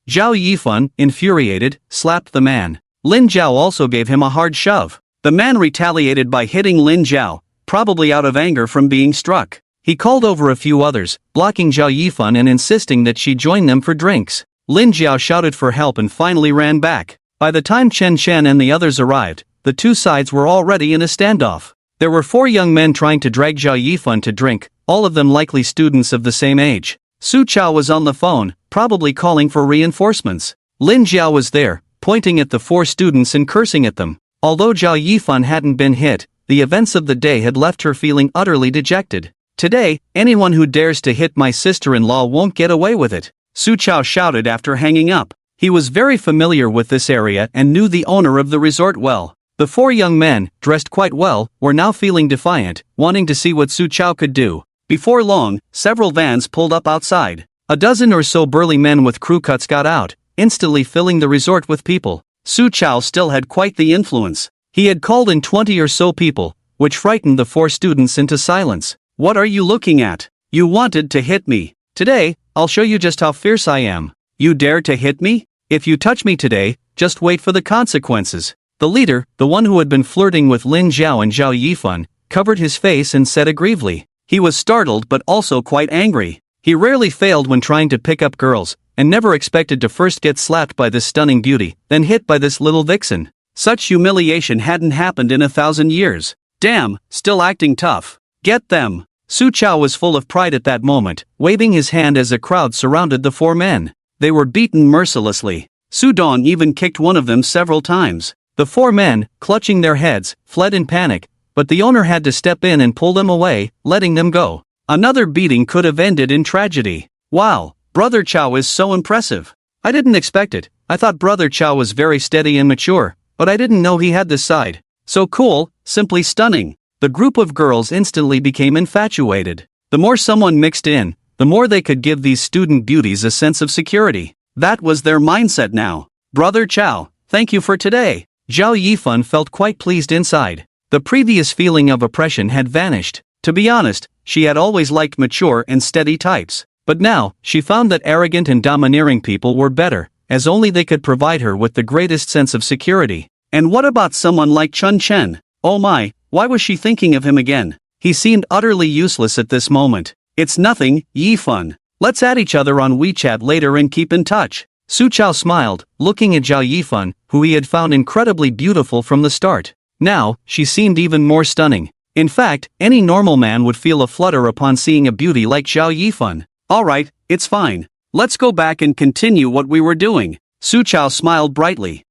Zhao Yifan, infuriated, slapped the man. Lin Jiao also gave him a hard shove. The man retaliated by hitting Lin Jiao, probably out of anger from being struck. He called over a few others, blocking Zhao Yifan and insisting that she join them for drinks. Lin Jiao shouted for help and finally ran back. By the time Chen Chen and the others arrived, the two sides were already in a standoff. There were 4 young men trying to drag Zhao Yifan to drink, all of them likely students of the same age. Su Chao was on the phone, probably calling for reinforcements. Lin Jiao was there, pointing at the 4 students and cursing at them. Although Zhao Yifan hadn't been hit, the events of the day had left her feeling utterly dejected. Today, anyone who dares to hit my sister-in-law won't get away with it, Su Chao shouted after hanging up. He was very familiar with this area and knew the owner of the resort well. The 4 young men, dressed quite well, were now feeling defiant, wanting to see what Su Chao could do. Before long, several vans pulled up outside. A dozen or so burly men with crew cuts got out, instantly filling the resort with people. Su Chao still had quite the influence. He had called in 20 or so people, which frightened the 4 students into silence. What are you looking at? You wanted to hit me. Today, I'll show you just how fierce I am. You dare to hit me? If you touch me today, just wait for the consequences. The leader, the one who had been flirting with Lin Jiao and Zhao Yifan, covered his face and said aggrievely. He was startled but also quite angry. He rarely failed when trying to pick up girls, and never expected to first get slapped by this stunning beauty, then hit by this little vixen. Such humiliation hadn't happened in 1,000 years. Damn, still acting tough. Get them. Su Chao was full of pride at that moment, waving his hand as a crowd surrounded the 4 men. They were beaten mercilessly. Su Dong even kicked one of them several times. The 4 men, clutching their heads, fled in panic, but the owner had to step in and pull them away, letting them go. Another beating could have ended in tragedy. Wow, Brother Chao is so impressive. I didn't expect it. I thought Brother Chow was very steady and mature, but I didn't know he had this side. So cool, simply stunning. The group of girls instantly became infatuated. The more someone mixed in, the more they could give these student beauties a sense of security. That was their mindset now. Brother Chow, thank you for today. Zhao Yifan felt quite pleased inside. The previous feeling of oppression had vanished. To be honest, she had always liked mature and steady types. But now, she found that arrogant and domineering people were better, as only they could provide her with the greatest sense of security. And what about someone like Chun Chen? Oh my, why was she thinking of him again? He seemed utterly useless at this moment. It's nothing, Yifan. Let's add each other on WeChat later and keep in touch. Su Chao smiled, looking at Zhao Yifan, who he had found incredibly beautiful from the start. Now, she seemed even more stunning. In fact, any normal man would feel a flutter upon seeing a beauty like Zhao Yifan. Alright, it's fine. Let's go back and continue what we were doing. Su Chao smiled brightly.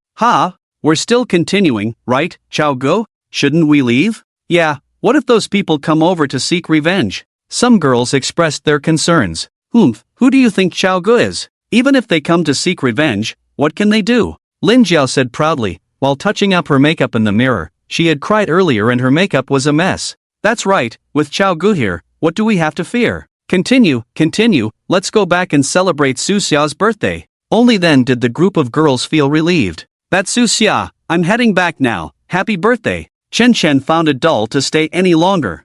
We're still continuing, right, Chao Go? Shouldn't we leave? Yeah, what if those people come over to seek revenge? Some girls expressed their concerns. Who do you think Chao Go is? Even if they come to seek revenge, what can they do? Lin Jiao said proudly, while touching up her makeup in the mirror. She had cried earlier and her makeup was a mess. That's right, with Chao Gu here, what do we have to fear? Continue, let's go back and celebrate Su Xia's birthday. Only then did the group of girls feel relieved. That's Su Xia, I'm heading back now, happy birthday. Chen Chen found it dull to stay any longer.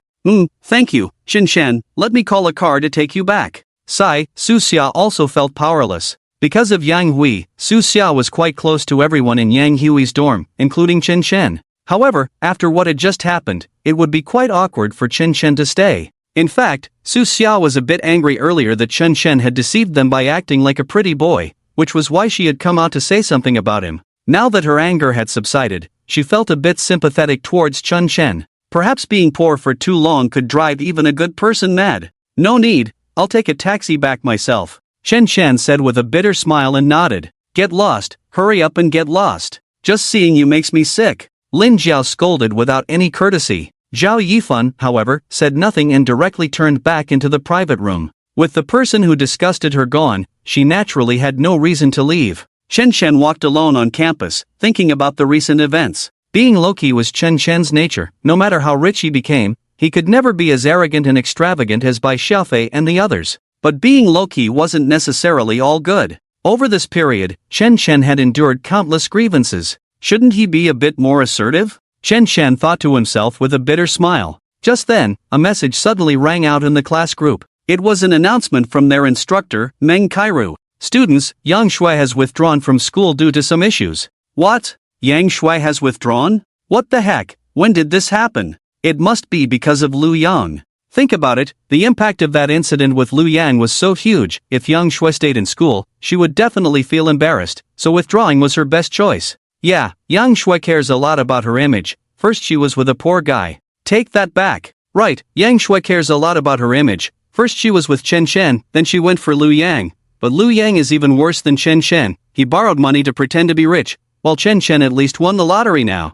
Thank you, Chen Chen, let me call a car to take you back. Sigh, Su Xia also felt powerless. Because of Yang Hui, Su Xia was quite close to everyone in Yang Hui's dorm, including Chen Chen. However, after what had just happened, it would be quite awkward for Chen Chen to stay. In fact, Su Xia was a bit angry earlier that Chen Chen had deceived them by acting like a pretty boy, which was why she had come out to say something about him. Now that her anger had subsided, she felt a bit sympathetic towards Chen Chen. Perhaps being poor for too long could drive even a good person mad. No need, I'll take a taxi back myself. Chen Chen said with a bitter smile and nodded. Get lost, hurry up and get lost. Just seeing you makes me sick. Lin Jiao scolded without any courtesy. Zhao Yifan, however, said nothing and directly turned back into the private room. With the person who disgusted her gone, she naturally had no reason to leave. Chen Chen walked alone on campus, thinking about the recent events. Being low-key was Chen Chen's nature. No matter how rich he became, he could never be as arrogant and extravagant as Bai Xiaofei and the others. But being low-key wasn't necessarily all good. Over this period, Chen Chen had endured countless grievances. Shouldn't he be a bit more assertive? Chen Chen thought to himself with a bitter smile. Just then, a message suddenly rang out in the class group. It was an announcement from their instructor, Meng Kairu. Students, Yang Shui has withdrawn from school due to some issues. What? Yang Shui has withdrawn? What the heck? When did this happen? It must be because of Lu Yang. Think about it, the impact of that incident with Lu Yang was so huge. If Yang Shui stayed in school, she would definitely feel embarrassed, so withdrawing was her best choice. Yeah, Yang Shui cares a lot about her image. First she was with a poor guy. Take that back. Right, Yang Shui cares a lot about her image. First she was with Chen Chen, then she went for Lu Yang. But Lu Yang is even worse than Chen Chen. He borrowed money to pretend to be rich, while Chen Chen at least won the lottery now.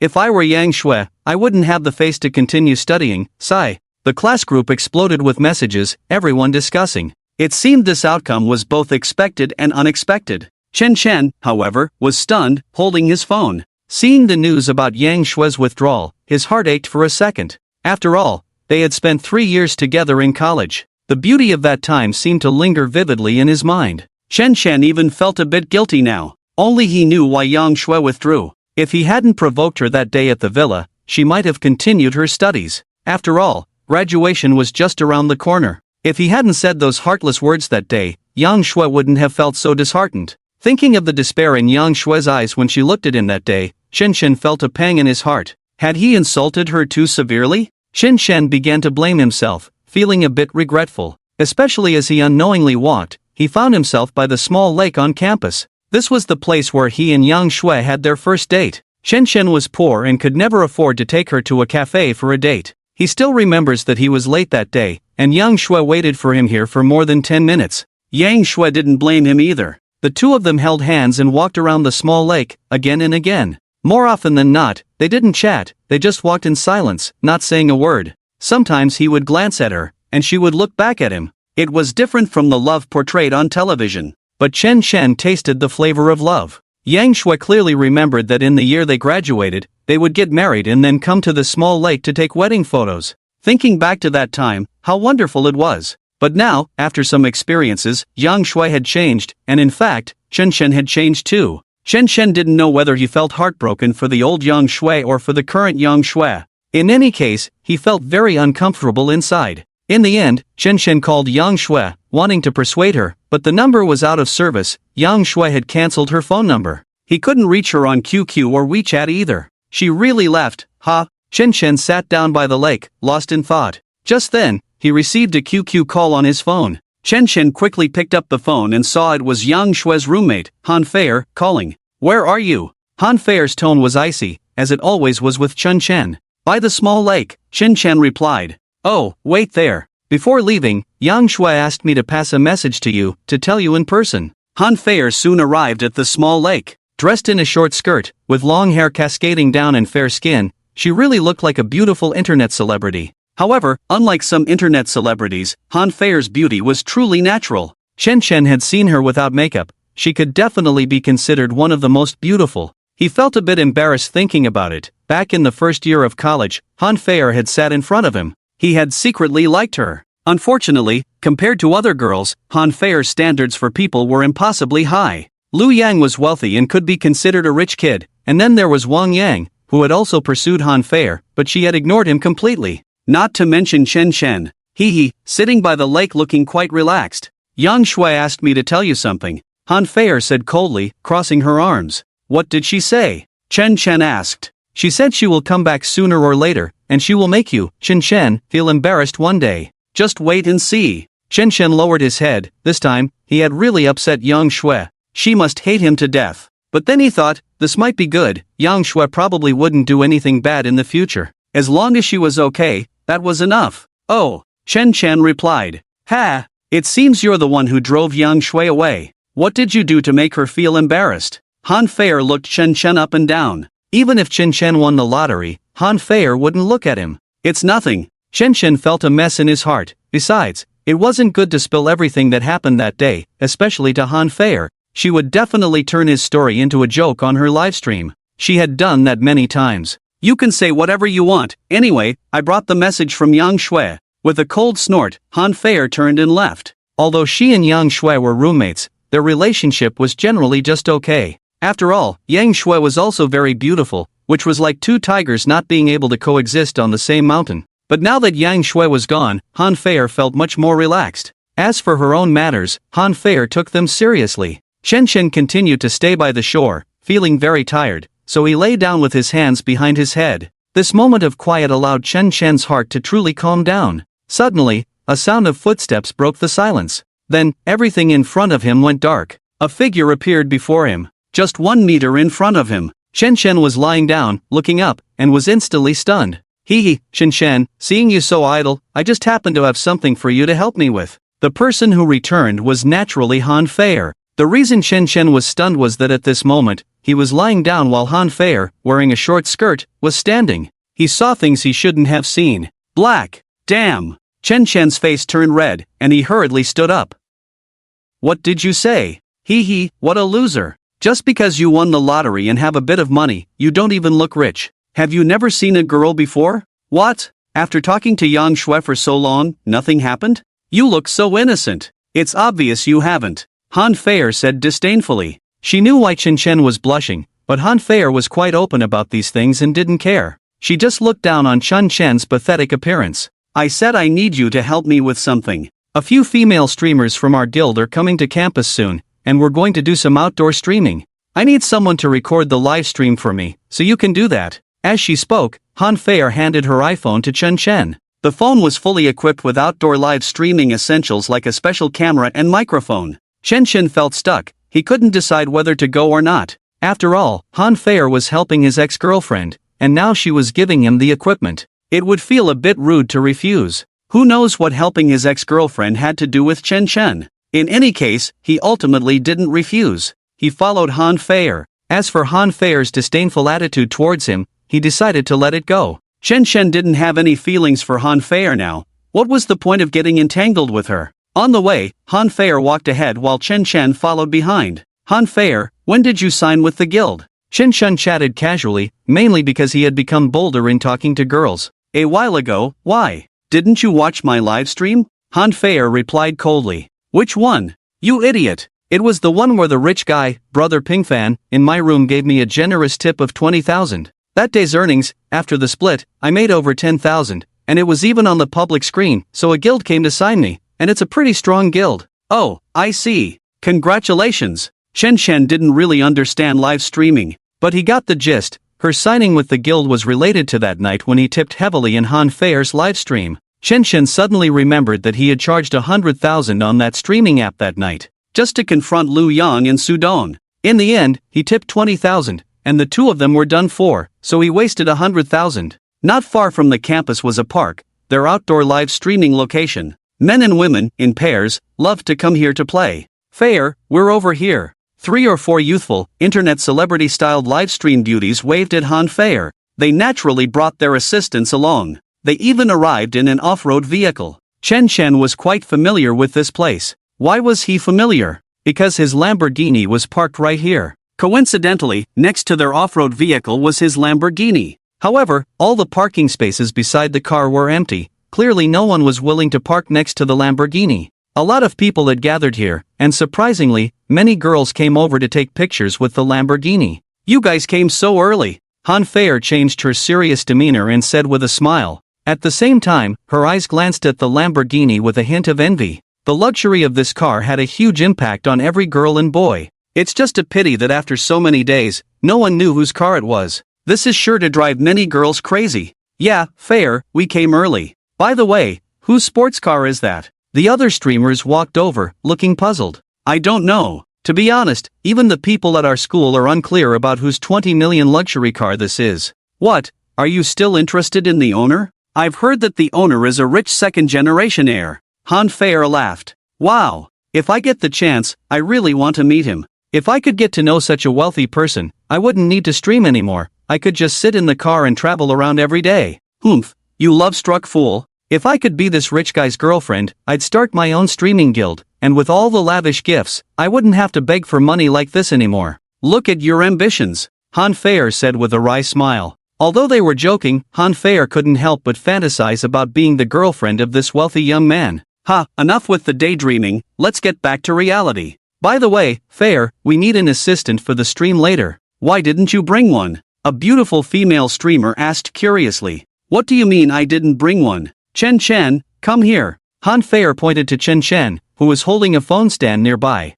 If I were Yang Shui, I wouldn't have the face to continue studying. Sigh. The class group exploded with messages, everyone discussing. It seemed this outcome was both expected and unexpected. Chen Chen, however, was stunned, holding his phone. Seeing the news about Yang Shui's withdrawal, his heart ached for a second. After all, they had spent 3 years together in college. The beauty of that time seemed to linger vividly in his mind. Chen Chen even felt a bit guilty now. Only he knew why Yang Shui withdrew. If he hadn't provoked her that day at the villa, she might have continued her studies. After all, graduation was just around the corner. If he hadn't said those heartless words that day, Yang Shui wouldn't have felt so disheartened. Thinking of the despair in Yang Shui's eyes when she looked at him that day, Shen Shen felt a pang in his heart. Had he insulted her too severely? Shen Shen began to blame himself, feeling a bit regretful. Especially as he unknowingly walked, he found himself by the small lake on campus. This was the place where he and Yang Shui had their first date. Shen Shen was poor and could never afford to take her to a cafe for a date. He still remembers that he was late that day, and Yang Shui waited for him here for more than 10 minutes. Yang Shui didn't blame him either. The two of them held hands and walked around the small lake, again and again. More often than not, they didn't chat, they just walked in silence, not saying a word. Sometimes he would glance at her, and she would look back at him. It was different from the love portrayed on television. but Chen Shen tasted the flavor of love. Yang Shui clearly remembered that in the year they graduated, they would get married and then come to the small lake to take wedding photos. Thinking back to that time, how wonderful it was. But now, after some experiences, Yang Shui had changed, and in fact, Chen Shen had changed too. Chen Shen didn't know whether he felt heartbroken for the old Yang Shui or for the current Yang Shui. In any case, he felt very uncomfortable inside. In the end, Chen Shen called Yang Shui, wanting to persuade her, but the number was out of service. Yang Shui had cancelled her phone number. He couldn't reach her on QQ or WeChat either. She really left, huh? Chen Shen sat down by the lake, lost in thought. Just then, he received a QQ call on his phone. Chen Shen quickly picked up the phone and saw it was Yang Shui's roommate, Han Feier, calling. "Where are you?" Han Feier's tone was icy, as it always was with Chen Shen. "By the small lake," Chen Shen replied. "Oh, wait there. Before leaving, Yang Shui asked me to pass a message to you, to tell you in person." Han Feier soon arrived at the small lake. Dressed in a short skirt, with long hair cascading down and fair skin, she really looked like a beautiful internet celebrity. However, unlike some internet celebrities, Han Feier's beauty was truly natural. Chen Shen had seen her without makeup. She could definitely be considered one of the most beautiful. He felt a bit embarrassed thinking about it. Back in the first year of college, Han Feier had sat in front of him. He had secretly liked her. Unfortunately, compared to other girls, Han Feier's standards for people were impossibly high. Lu Yang was wealthy and could be considered a rich kid, and then there was Wang Yang, who had also pursued Han Feier, but she had ignored him completely. Not to mention Chen Shen. Sitting by the lake looking quite relaxed. "Yang Shui asked me to tell you something," Han Feier said coldly, crossing her arms. "What did she say?" Chen Shen asked. "She said she will come back sooner or later, and she will make you, Chen Shen, feel embarrassed one day. Just wait and see." Chen Shen lowered his head. This time, he had really upset Yang Shui. She must hate him to death. But then he thought, this might be good. Yang Shui probably wouldn't do anything bad in the future. As long as she was okay, that was enough. "Oh," Chen Shen replied. "Ha, it seems you're the one who drove Yang Shui away. What did you do to make her feel embarrassed?" Han Feier looked Chen Shen up and down. Even if Chen Shen won the lottery, Han Feier wouldn't look at him. "It's nothing." Chen Shen felt a mess in his heart. Besides, it wasn't good to spill everything that happened that day, especially to Han Feier. She would definitely turn his story into a joke on her livestream. She had done that many times. "You can say whatever you want. Anyway, I brought the message from Yang Shui." With a cold snort, Han Feier turned and left. Although she and Yang Shui were roommates, their relationship was generally just okay. After all, Yang Shui was also very beautiful, which was like two tigers not being able to coexist on the same mountain. But now that Yang Shui was gone, Han Feier felt much more relaxed. As for her own matters, Han Feier took them seriously. Chen Shen continued to stay by the shore, feeling very tired, so he lay down with his hands behind his head. This moment of quiet allowed Chen Shen's heart to truly calm down. Suddenly, a sound of footsteps broke the silence. Then, everything in front of him went dark. A figure appeared before him, just 1 meter in front of him. Chen Shen was lying down, looking up, and was instantly stunned. Chen Shen, seeing you so idle, I just happened to have something for you to help me with." The person who returned was naturally Han Feier. The reason Chen Shen was stunned was that at this moment, he was lying down while Han Feier, wearing a short skirt, was standing. He saw things he shouldn't have seen. Black. Damn. Chen Shen's face turned red, and he hurriedly stood up. "What did you say?" What a loser. Just because you won the lottery and have a bit of money, you don't even look rich. Have you never seen a girl before? What? After talking to Yang Shui for so long, nothing happened? You look so innocent. It's obvious you haven't. Han Feier said disdainfully. She knew why Chen Shen was blushing, but Han Feier was quite open about these things and didn't care. She just looked down on Chen Shen's pathetic appearance. "I said I need you to help me with something. A few female streamers from our guild are coming to campus soon, and we're going to do some outdoor streaming. I need someone to record the live stream for me, so you can do that." As she spoke, Han Feier handed her iPhone to Chen Shen. The phone was fully equipped with outdoor live streaming essentials like a special camera and microphone. Chen Shen felt stuck. He couldn't decide whether to go or not. After all, Han Feier was helping his ex-girlfriend, and now she was giving him the equipment. It would feel a bit rude to refuse. Who knows what helping his ex-girlfriend had to do with Chen Shen? In any case, he ultimately didn't refuse. He followed Han Feier. As for Han Feier's disdainful attitude towards him, he decided to let it go. Chen Shen didn't have any feelings for Han Feier now. What was the point of getting entangled with her? On the way, Han Fei walked ahead while Chen Chen followed behind. Han Fei, when did you sign with the guild? Chen Chen chatted casually, mainly because he had become bolder in talking to girls. A while ago. Why? Didn't you watch my live stream? Han Fei replied coldly. Which one? You idiot. It was the one where the rich guy, Brother Pingfan, in my room gave me a generous tip of 20,000. That day's earnings, after the split, I made over 10,000, and it was even on the public screen, so a guild came to sign me, and it's a pretty strong guild. Oh, I see. Congratulations. Chen Chen didn't really understand live streaming, but he got the gist. Her signing with the guild was related to that night when he tipped heavily in Han Fei's livestream. Chen Chen suddenly remembered that he had charged 100,000 on that streaming app that night, just to confront Liu Yang and Sudong. In the end, he tipped 20,000, and the two of them were done for, so he wasted 100,000. Not far from the campus was a park, their outdoor live streaming location. Men and women, in pairs, loved to come here to play. Fair, we're over here. 3 or 4 youthful, internet celebrity-styled livestream beauties waved at Han Fei. They naturally brought their assistants along. They even arrived in an off-road vehicle. Chen Chen was quite familiar with this place. Why was he familiar? Because his Lamborghini was parked right here. Coincidentally, next to their off-road vehicle was his Lamborghini. However, all the parking spaces beside the car were empty. Clearly no one was willing to park next to the Lamborghini. A lot of people had gathered here, and surprisingly, many girls came over to take pictures with the Lamborghini. You guys came so early. Han Fei changed her serious demeanor and said with a smile. At the same time, her eyes glanced at the Lamborghini with a hint of envy. The luxury of this car had a huge impact on every girl and boy. It's just a pity that after so many days, no one knew whose car it was. This is sure to drive many girls crazy. Yeah, Fair, we came early. By the way, whose sports car is that? The other streamers walked over, looking puzzled. I don't know. To be honest, even the people at our school are unclear about whose 20 million luxury car this is. What? Are you still interested in the owner? I've heard that the owner is a rich second-generation heir. Han Fei laughed. Wow. If I get the chance, I really want to meet him. If I could get to know such a wealthy person, I wouldn't need to stream anymore. I could just sit in the car and travel around every day. Humph, you love-struck fool. If I could be this rich guy's girlfriend, I'd start my own streaming guild, and with all the lavish gifts, I wouldn't have to beg for money like this anymore. Look at your ambitions, Han Fei said with a wry smile. Although they were joking, Han Fei couldn't help but fantasize about being the girlfriend of this wealthy young man. Enough with the daydreaming, let's get back to reality. By the way, Fei, we need an assistant for the stream later. Why didn't you bring one? A beautiful female streamer asked curiously. What do you mean I didn't bring one? Chen Chen, come here. Han Fei pointed to Chen Chen, who was holding a phone stand nearby.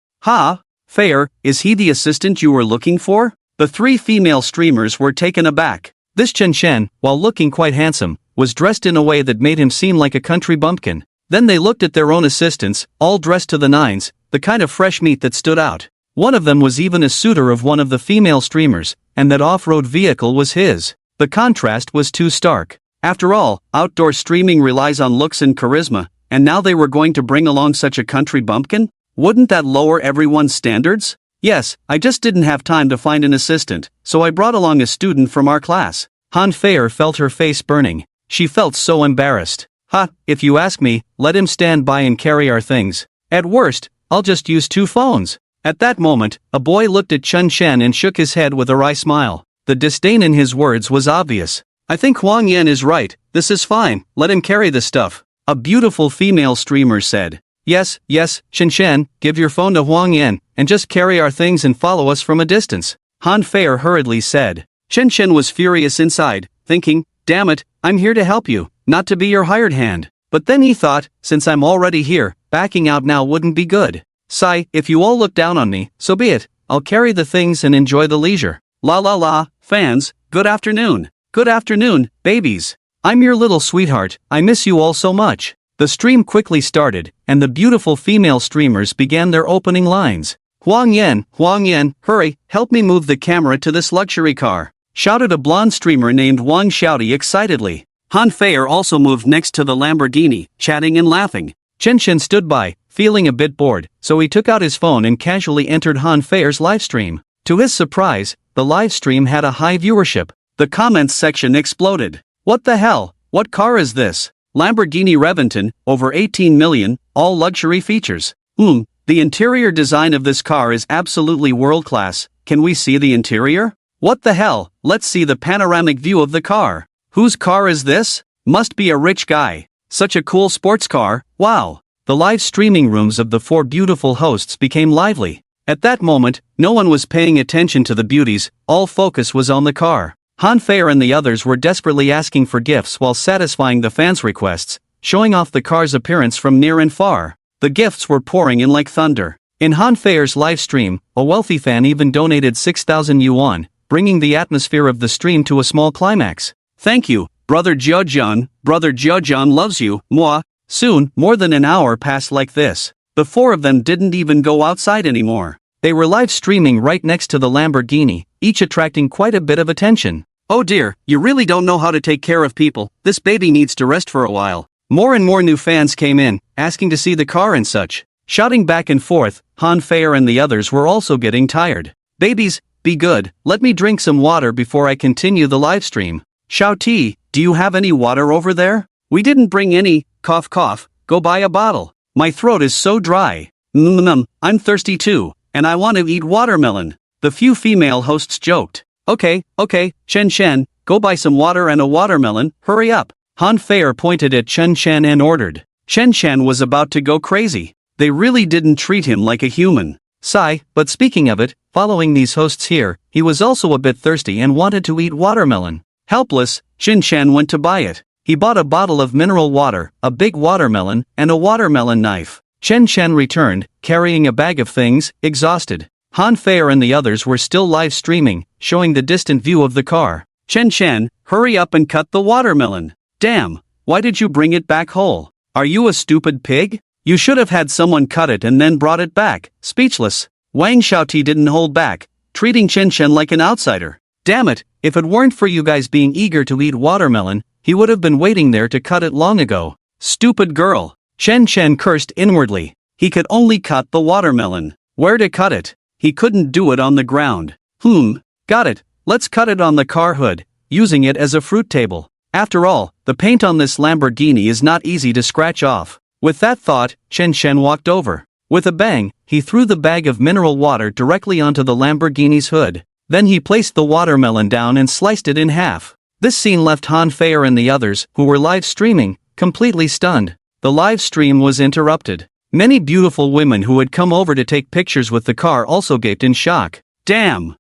Fei, is he the assistant you were looking for? The 3 female streamers were taken aback. This Chen Chen, while looking quite handsome, was dressed in a way that made him seem like a country bumpkin. Then they looked at their own assistants, all dressed to the nines, the kind of fresh meat that stood out. One of them was even a suitor of one of the female streamers, and that off-road vehicle was his. The contrast was too stark. After all, outdoor streaming relies on looks and charisma, and now they were going to bring along such a country bumpkin? Wouldn't that lower everyone's standards? Yes, I just didn't have time to find an assistant, so I brought along a student from our class. Han Fei felt her face burning. She felt so embarrassed. If you ask me, let him stand by and carry our things. At worst, I'll just use 2 phones. At that moment, a boy looked at Chen Chen and shook his head with a wry smile. The disdain in his words was obvious. I think Huang Yan is right, this is fine, let him carry the stuff. A beautiful female streamer said. Yes, Chen Chen, give your phone to Huang Yan, and just carry our things and follow us from a distance. Han Fei hurriedly said. Chen Chen was furious inside, thinking, damn it, I'm here to help you, not to be your hired hand. But then he thought, since I'm already here, backing out now wouldn't be good. Sigh, if you all look down on me, so be it, I'll carry the things and enjoy the leisure. La, fans, good afternoon. Good afternoon, babies. I'm your little sweetheart, I miss you all so much. The stream quickly started, and the beautiful female streamers began their opening lines. Huang Yan, hurry, help me move the camera to this luxury car, shouted a blonde streamer named Wang Xiaoti excitedly. Han Fei also moved next to the Lamborghini, chatting and laughing. Chen Chen stood by, feeling a bit bored, so he took out his phone and casually entered Han Fei's livestream. To his surprise, the livestream had a high viewership. The comments section exploded. What the hell? What car is this? Lamborghini Reventon, over 18 million, all luxury features. The interior design of this car is absolutely world-class. Can we see the interior? What the hell, let's see the panoramic view of the car. Whose car is this? Must be a rich guy. Such a cool sports car, wow. The live streaming rooms of the four beautiful hosts became lively. At that moment, no one was paying attention to the beauties, all focus was on the car. Hanfair and the others were desperately asking for gifts while satisfying the fans' requests, showing off the car's appearance from near and far. The gifts were pouring in like thunder. In Hanfair's live stream, a wealthy fan even donated 6,000 yuan, bringing the atmosphere of the stream to a small climax. Thank you, Brother Jiajian, Brother Jiajian loves you, moi. Soon, more than an hour passed like this. The four of them didn't even go outside anymore. They were live streaming right next to the Lamborghini, each attracting quite a bit of attention. Oh dear, you really don't know how to take care of people, this baby needs to rest for a while. More and more new fans came in, asking to see the car and such. Shouting back and forth, Hanfair and the others were also getting tired. Babies, be good, let me drink some water before I continue the live stream. Xiaoti, do you have any water over there? We didn't bring any, cough cough, go buy a bottle. My throat is so dry. I'm thirsty too, and I want to eat watermelon. The few female hosts joked. Okay, Chen Shen, go buy some water and a watermelon, hurry up. Hanfair pointed at Chen Shen and ordered. Chen Shen was about to go crazy. They really didn't treat him like a human. Sigh, but speaking of it, following these hosts here, he was also a bit thirsty and wanted to eat watermelon. Helpless, Chen Shen went to buy it. He bought a bottle of mineral water, a big watermelon, and a watermelon knife. Chen Shen returned, carrying a bag of things, exhausted. Hanfair and the others were still live streaming, showing the distant view of the car. Chen Shen, hurry up and cut the watermelon. Damn, why did you bring it back whole? Are you a stupid pig? You should have had someone cut it and then brought it back. Speechless, Wang Xiaoti didn't hold back, treating Chen Shen like an outsider. Damn it, if it weren't for you guys being eager to eat watermelon, he would have been waiting there to cut it long ago. Stupid girl. Chen Shen cursed inwardly. He could only cut the watermelon. Where to cut it? He couldn't do it on the ground. Got it, let's cut it on the car hood, using it as a fruit table. After all, the paint on this Lamborghini is not easy to scratch off. With that thought, Chen Shen walked over. With a bang, he threw the bag of mineral water directly onto the Lamborghini's hood. Then he placed the watermelon down and sliced it in half. This scene left Hanfair and the others, who were live streaming, completely stunned. The live stream was interrupted. Many beautiful women who had come over to take pictures with the car also gaped in shock. Damn!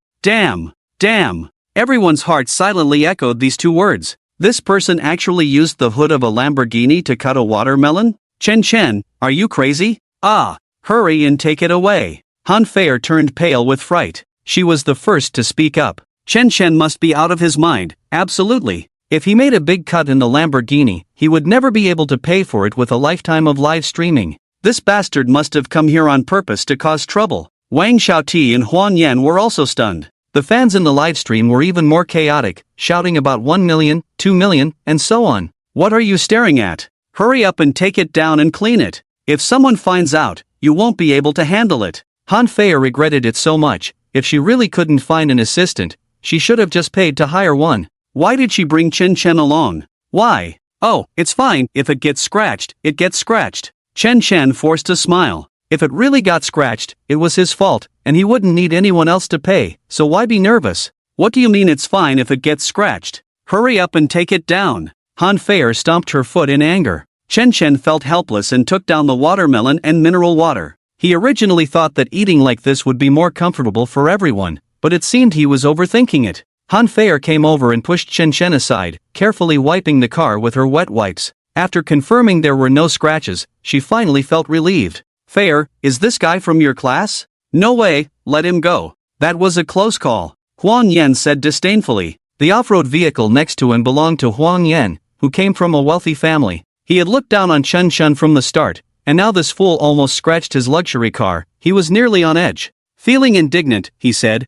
Everyone's heart silently echoed these two words. This person actually used the hood of a Lamborghini to cut a watermelon? Chen Shen, are you crazy? Hurry and take it away. Hanfair turned pale with fright. She was the first to speak up. Chen Shen must be out of his mind, absolutely. If he made a big cut in the Lamborghini, he would never be able to pay for it with a lifetime of live streaming. This bastard must have come here on purpose to cause trouble. Wang Xiaoti and Huan Yan were also stunned. The fans in the livestream were even more chaotic, shouting about 1 million, 2 million, and so on. What are you staring at? Hurry up and take it down and clean it. If someone finds out, you won't be able to handle it. Hanfair regretted it so much. If she really couldn't find an assistant, she should have just paid to hire one. Why did she bring Chen Shen along? Why? Oh, it's fine, if it gets scratched, it gets scratched. Chen Shen forced a smile. If it really got scratched, it was his fault, and he wouldn't need anyone else to pay, so why be nervous? What do you mean it's fine if it gets scratched? Hurry up and take it down. Hanfair stomped her foot in anger. Chen Shen felt helpless and took down the watermelon and mineral water. He originally thought that eating like this would be more comfortable for everyone, but it seemed he was overthinking it. Hanfair came over and pushed Chen Shen aside, carefully wiping the car with her wet wipes. After confirming there were no scratches, she finally felt relieved. Fair, is this guy from your class? No way, let him go. That was a close call. Huang Yan said disdainfully. The off-road vehicle next to him belonged to Huang Yan, who came from a wealthy family. He had looked down on Chen Shen from the start, and now this fool almost scratched his luxury car. He was nearly on edge. Feeling indignant, he said,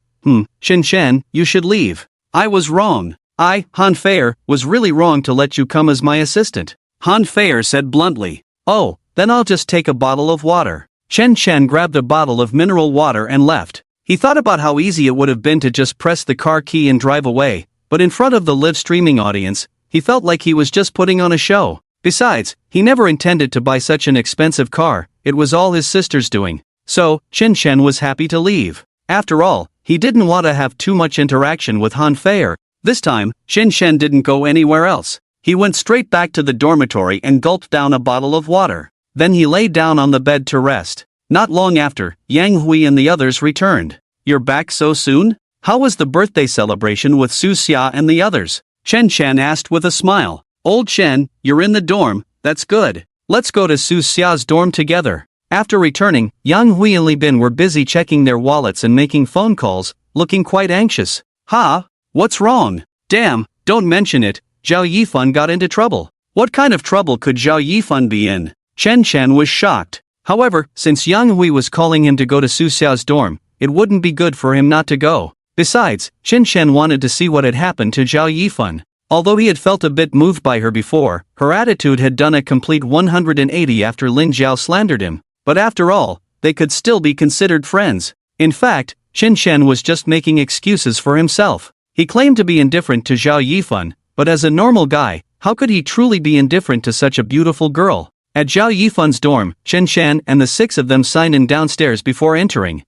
Chen Shen, you should leave. I was wrong. I, Hanfair, was really wrong to let you come as my assistant. Hanfair said bluntly. Oh, then I'll just take a bottle of water. Chen Shen grabbed a bottle of mineral water and left. He thought about how easy it would have been to just press the car key and drive away, but in front of the live streaming audience, he felt like he was just putting on a show. Besides, he never intended to buy such an expensive car, it was all his sister's doing. So, Chen Shen was happy to leave. After all, he didn't want to have too much interaction with Han Fei. This time, Chen Shen didn't go anywhere else. He went straight back to the dormitory and gulped down a bottle of water. Then he lay down on the bed to rest. Not long after, Yang Hui and the others returned. "You're back so soon? How was the birthday celebration with Su Xia and the others?" Chen Shen asked with a smile. "Old Shen, you're in the dorm, that's good. Let's go to Su Xia's dorm together." After returning, Yang Hui and Li Bin were busy checking their wallets and making phone calls, looking quite anxious. "Ha? What's wrong? Damn, don't mention it, Zhao Yifan got into trouble." What kind of trouble could Zhao Yifan be in? Chen Shen was shocked. However, since Yang Hui was calling him to go to Su Xiao's dorm, it wouldn't be good for him not to go. Besides, Chen Shen wanted to see what had happened to Zhao Yifan. Although he had felt a bit moved by her before, her attitude had done a complete 180 after Lin Zhao slandered him. But after all, they could still be considered friends. In fact, Chen Shen was just making excuses for himself. He claimed to be indifferent to Zhao Yifan, but as a normal guy, how could he truly be indifferent to such a beautiful girl? At Zhao Yifan's dorm, Chen Shen and the 6 of them signed in downstairs before entering.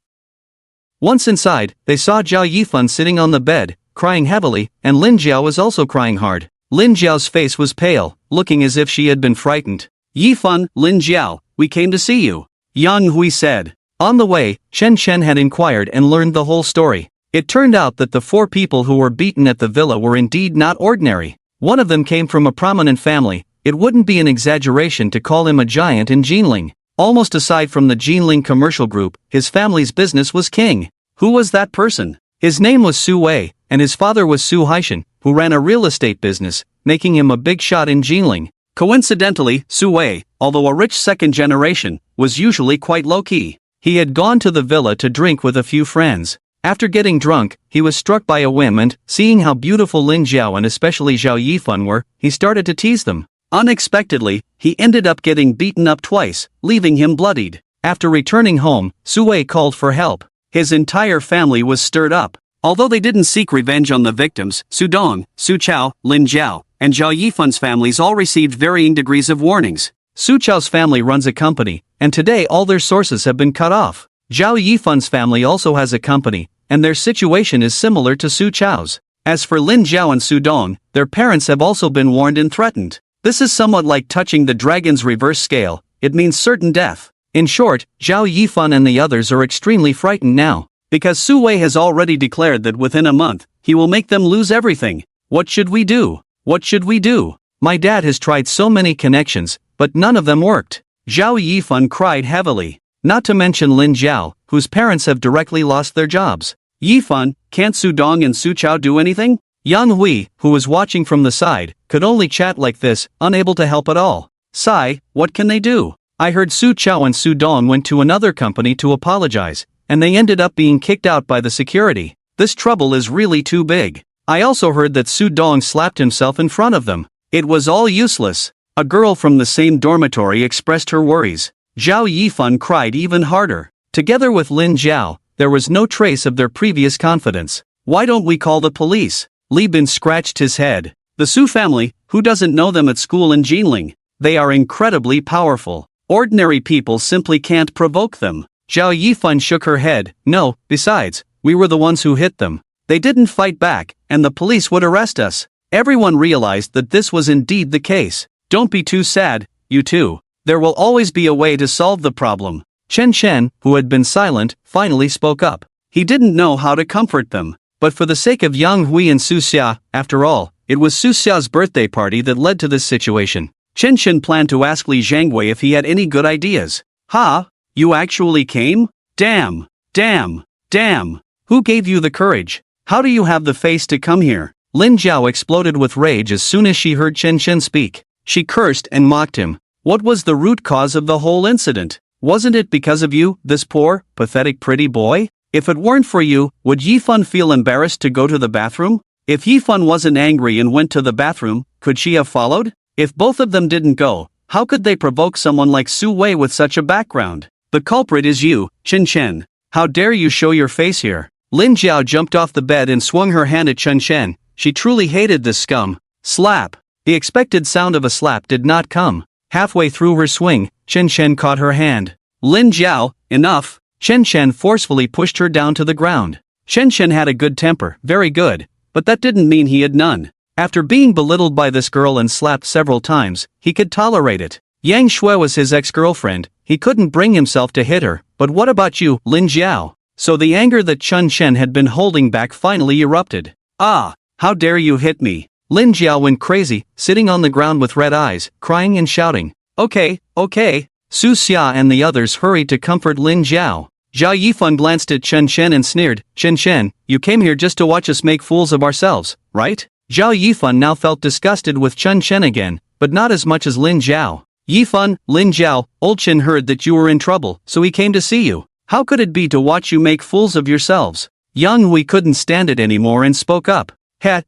Once inside, they saw Zhao Yifan sitting on the bed, crying heavily, and Lin Zhao was also crying hard. Lin Zhao's face was pale, looking as if she had been frightened. "Yifan, Lin Zhao, we came to see you," Yang Hui said. On the way, Chen Shen had inquired and learned the whole story. It turned out that the 4 people who were beaten at the villa were indeed not ordinary. One of them came from a prominent family. It wouldn't be an exaggeration to call him a giant in Jinling. Almost aside from the Jinling commercial group, his family's business was king. Who was that person? His name was Su Wei, and his father was Su Haishan, who ran a real estate business, making him a big shot in Jinling. Coincidentally, Su Wei, although a rich second generation, was usually quite low-key. He had gone to the villa to drink with a few friends. After getting drunk, he was struck by a whim and, seeing how beautiful Lin Zhao and especially Zhao Yifan were, he started to tease them. Unexpectedly, he ended up getting beaten up twice, leaving him bloodied. After returning home, Su Wei called for help. His entire family was stirred up. Although they didn't seek revenge on the victims, Su Dong, Su Chao, Lin Zhao, and Zhao Yifan's families all received varying degrees of warnings. Su Chao's family runs a company, and today all their sources have been cut off. Zhao Yifan's family also has a company, and their situation is similar to Su Chao's. As for Lin Zhao and Su Dong, their parents have also been warned and threatened. This is somewhat like touching the dragon's reverse scale, it means certain death. In short, Zhao Yifan and the others are extremely frightened now. Because Su Wei has already declared that within a month, he will make them lose everything. What should we do? What should we do? My dad has tried so many connections, but none of them worked. Zhao Yifan cried heavily. Not to mention Lin Zhao, whose parents have directly lost their jobs. "Yifan, can't Su Dong and Su Chao do anything?" Yang Hui, who was watching from the side, could only chat like this, unable to help at all. "Sai, what can they do? I heard Su Chao and Su Dong went to another company to apologize, and they ended up being kicked out by the security. This trouble is really too big. I also heard that Su Dong slapped himself in front of them. It was all useless." A girl from the same dormitory expressed her worries. Zhao Yifan cried even harder. Together with Lin Zhao, there was no trace of their previous confidence. "Why don't we call the police?" Li Bin scratched his head. The Su family, who doesn't know them at school in Jinling? They are incredibly powerful. Ordinary people simply can't provoke them. Zhao Yifan shook her head. "No, besides, we were the ones who hit them. They didn't fight back, and the police would arrest us." Everyone realized that this was indeed the case. "Don't be too sad, you two. There will always be a way to solve the problem." Chen Shen, who had been silent, finally spoke up. He didn't know how to comfort them. But for the sake of Yang Hui and Su Xia, after all, it was Su Xia's birthday party that led to this situation. Chen Shen planned to ask Li Zhangwei if he had any good ideas. "Ha? You actually came? Damn! Damn! Damn! Who gave you the courage? How do you have the face to come here?" Lin Zhao exploded with rage as soon as she heard Chen Shen speak. She cursed and mocked him. What was the root cause of the whole incident? Wasn't it because of you, this poor, pathetic pretty boy? If it weren't for you, would Yifan feel embarrassed to go to the bathroom? If Yifan wasn't angry and went to the bathroom, could she have followed? If both of them didn't go, how could they provoke someone like Su Wei with such a background? The culprit is you, Chen Shen. How dare you show your face here? Lin Zhao jumped off the bed and swung her hand at Chen Shen. She truly hated this scum. Slap. The expected sound of a slap did not come. Halfway through her swing, Chen Chen caught her hand. Lin Jiao, enough! Chen Chen forcefully pushed her down to the ground. Chen Chen had a good temper, very good, but that didn't mean he had none. After being belittled by this girl and slapped several times, he could tolerate it. Yang Shui was his ex-girlfriend, he couldn't bring himself to hit her. But what about you, Lin Jiao? So the anger that Chen Chen had been holding back finally erupted. Ah, how dare you hit me? Lin Jiao went crazy, sitting on the ground with red eyes, crying and shouting. Okay. Su Xia and the others hurried to comfort Lin Jiao. Zhao Yifan glanced at Chen Chen and sneered, Chen Chen, you came here just to watch us make fools of ourselves, right? Zhao Yifan now felt disgusted with Chen Chen again, but not as much as Lin Jiao. Yifan, Lin Jiao, old Chen heard that you were in trouble, so he came to see you. How could it be to watch you make fools of yourselves? Yang Hui couldn't stand it anymore and spoke up.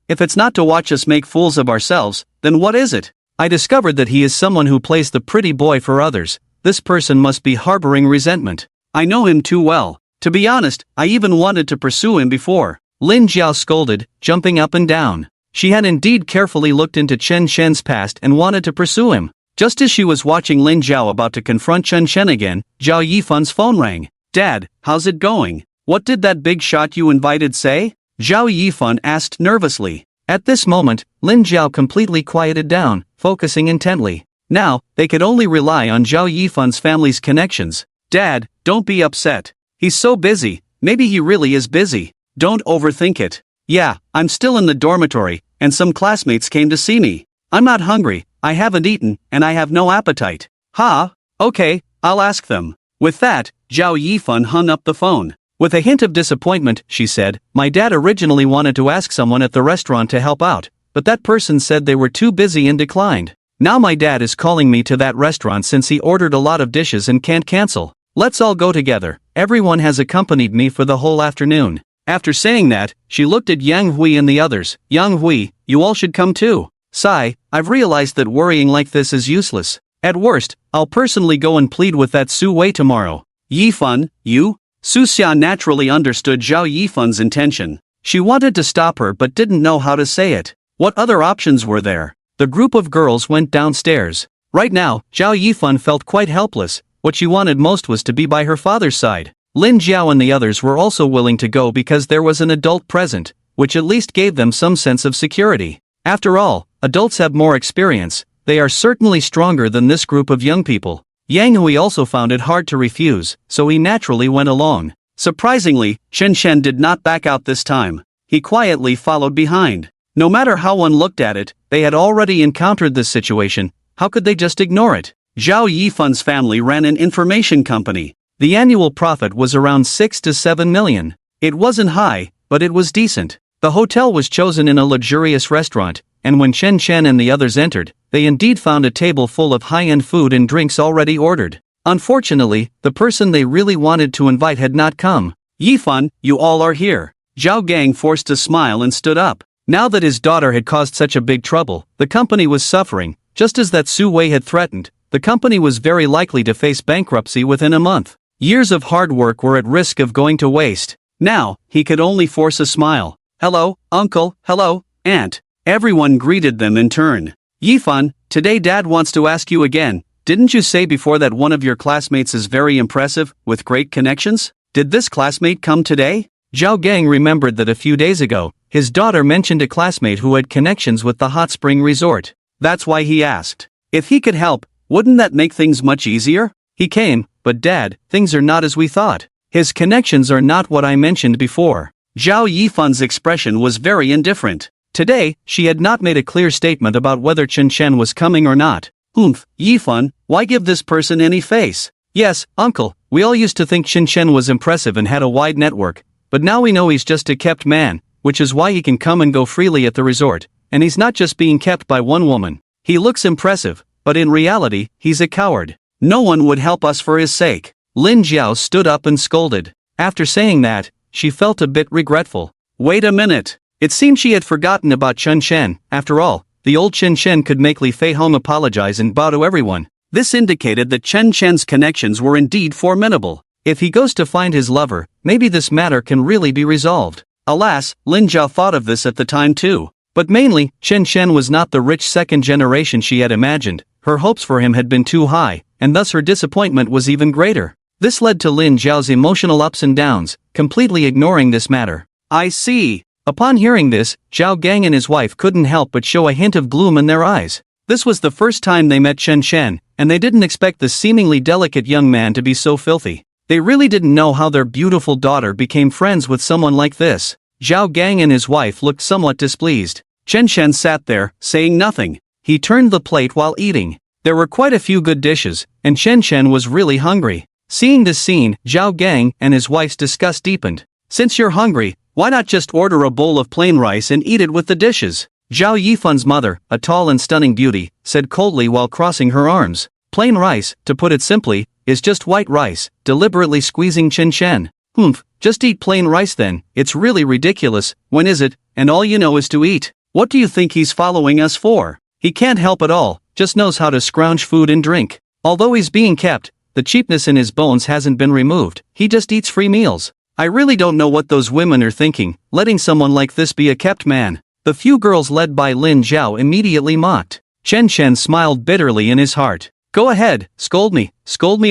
If it's not to watch us make fools of ourselves, then what is it? I discovered that he is someone who plays the pretty boy for others. This person must be harboring resentment. I know him too well. To be honest, I even wanted to pursue him before. Lin Jiao scolded, jumping up and down. She had indeed carefully looked into Chen Chen's past and wanted to pursue him. Just as she was watching Lin Jiao about to confront Chen Chen again, Zhao Yifan's phone rang. Dad, how's it going? What did that big shot you invited say? Zhao Yifan asked nervously. At this moment, Lin Jiao completely quieted down, focusing intently. Now, they could only rely on Zhao Yifan's family's connections. Dad, don't be upset. He's so busy, maybe he really is busy. Don't overthink it. Yeah, I'm still in the dormitory, and some classmates came to see me. I'm not hungry, I haven't eaten, and I have no appetite. Okay, I'll ask them. With that, Zhao Yifan hung up the phone. With a hint of disappointment, she said, my dad originally wanted to ask someone at the restaurant to help out, but that person said they were too busy and declined. Now my dad is calling me to that restaurant since he ordered a lot of dishes and can't cancel. Let's all go together. Everyone has accompanied me for the whole afternoon. After saying that, she looked at Yang Hui and the others. Yang Hui, you all should come too. Sigh, I've realized that worrying like this is useless. At worst, I'll personally go and plead with that Su Wei tomorrow. Yifan, you? Su Xia naturally understood Zhao Yifan's intention. She wanted to stop her but didn't know how to say it. What other options were there? The group of girls went downstairs. Right now, Zhao Yifan felt quite helpless. What she wanted most was to be by her father's side. Lin Jiao and the others were also willing to go because there was an adult present, which at least gave them some sense of security. After all, adults have more experience. They are certainly stronger than this group of young people. Yang Hui also found it hard to refuse, so he naturally went along. Surprisingly, Chen Chen did not back out this time. He quietly followed behind. No matter how one looked at it, they had already encountered this situation. How could they just ignore it? Zhao Yifan's family ran an information company. The annual profit was around 6 to 7 million. It wasn't high, but it was decent. The hotel was chosen in a luxurious restaurant, and when Chen Chen and the others entered, they indeed found a table full of high-end food and drinks already ordered. Unfortunately, the person they really wanted to invite had not come. Yifan, you all are here. Zhao Gang forced a smile and stood up. Now that his daughter had caused such a big trouble, the company was suffering. Just as that Su Wei had threatened, the company was very likely to face bankruptcy within a month. Years of hard work were at risk of going to waste. Now, he could only force a smile. Hello, uncle, hello, aunt. Everyone greeted them in turn. Yifan, today Dad wants to ask you again, didn't you say before that one of your classmates is very impressive, with great connections? Did this classmate come today? Zhao Gang remembered that a few days ago, his daughter mentioned a classmate who had connections with the hot spring resort. That's why he asked. If he could help, wouldn't that make things much easier? He came, but Dad, things are not as we thought. His connections are not what I mentioned before. Zhao Yifan's expression was very indifferent. Today, she had not made a clear statement about whether Chen Chen was coming or not. Yifan, why give this person any face? Yes, uncle, we all used to think Chen Chen was impressive and had a wide network, but now we know he's just a kept man, which is why he can come and go freely at the resort, and he's not just being kept by one woman. He looks impressive, but in reality, he's a coward. No one would help us for his sake. Lin Jiao stood up and scolded. After saying that, she felt a bit regretful. Wait a minute. It seemed she had forgotten about Chen Chen. After all, the old Chen Chen could make Li Fei Hong apologize and bow to everyone. This indicated that Chen Chen's connections were indeed formidable. If he goes to find his lover, maybe this matter can really be resolved. Alas, Lin Jiao thought of this at the time too. But mainly, Chen Chen was not the rich second generation she had imagined. Her hopes for him had been too high, and thus her disappointment was even greater. This led to Lin Zhao's emotional ups and downs, completely ignoring this matter. I see. Upon hearing this, Zhao Gang and his wife couldn't help but show a hint of gloom in their eyes. This was the first time they met Chen Chen, and they didn't expect the seemingly delicate young man to be so filthy. They really didn't know how their beautiful daughter became friends with someone like this. Zhao Gang and his wife looked somewhat displeased. Chen Chen sat there, saying nothing. He turned the plate while eating. There were quite a few good dishes, and Chen Chen was really hungry. Seeing this scene, Zhao Gang and his wife's disgust deepened. Since you're hungry, why not just order a bowl of plain rice and eat it with the dishes? Zhao Yifun's mother, a tall and stunning beauty, said coldly while crossing her arms. Plain rice, to put it simply, is just white rice, deliberately squeezing Chen Chen. Just eat plain rice then, it's really ridiculous, when is it, and all you know is to eat. What do you think he's following us for? He can't help at all, just knows how to scrounge food and drink. Although he's being kept, the cheapness in his bones hasn't been removed, he just eats free meals. I really don't know what those women are thinking, letting someone like this be a kept man. The few girls led by Lin Zhao immediately mocked. Chen Chen smiled bitterly in his heart. Go ahead, scold me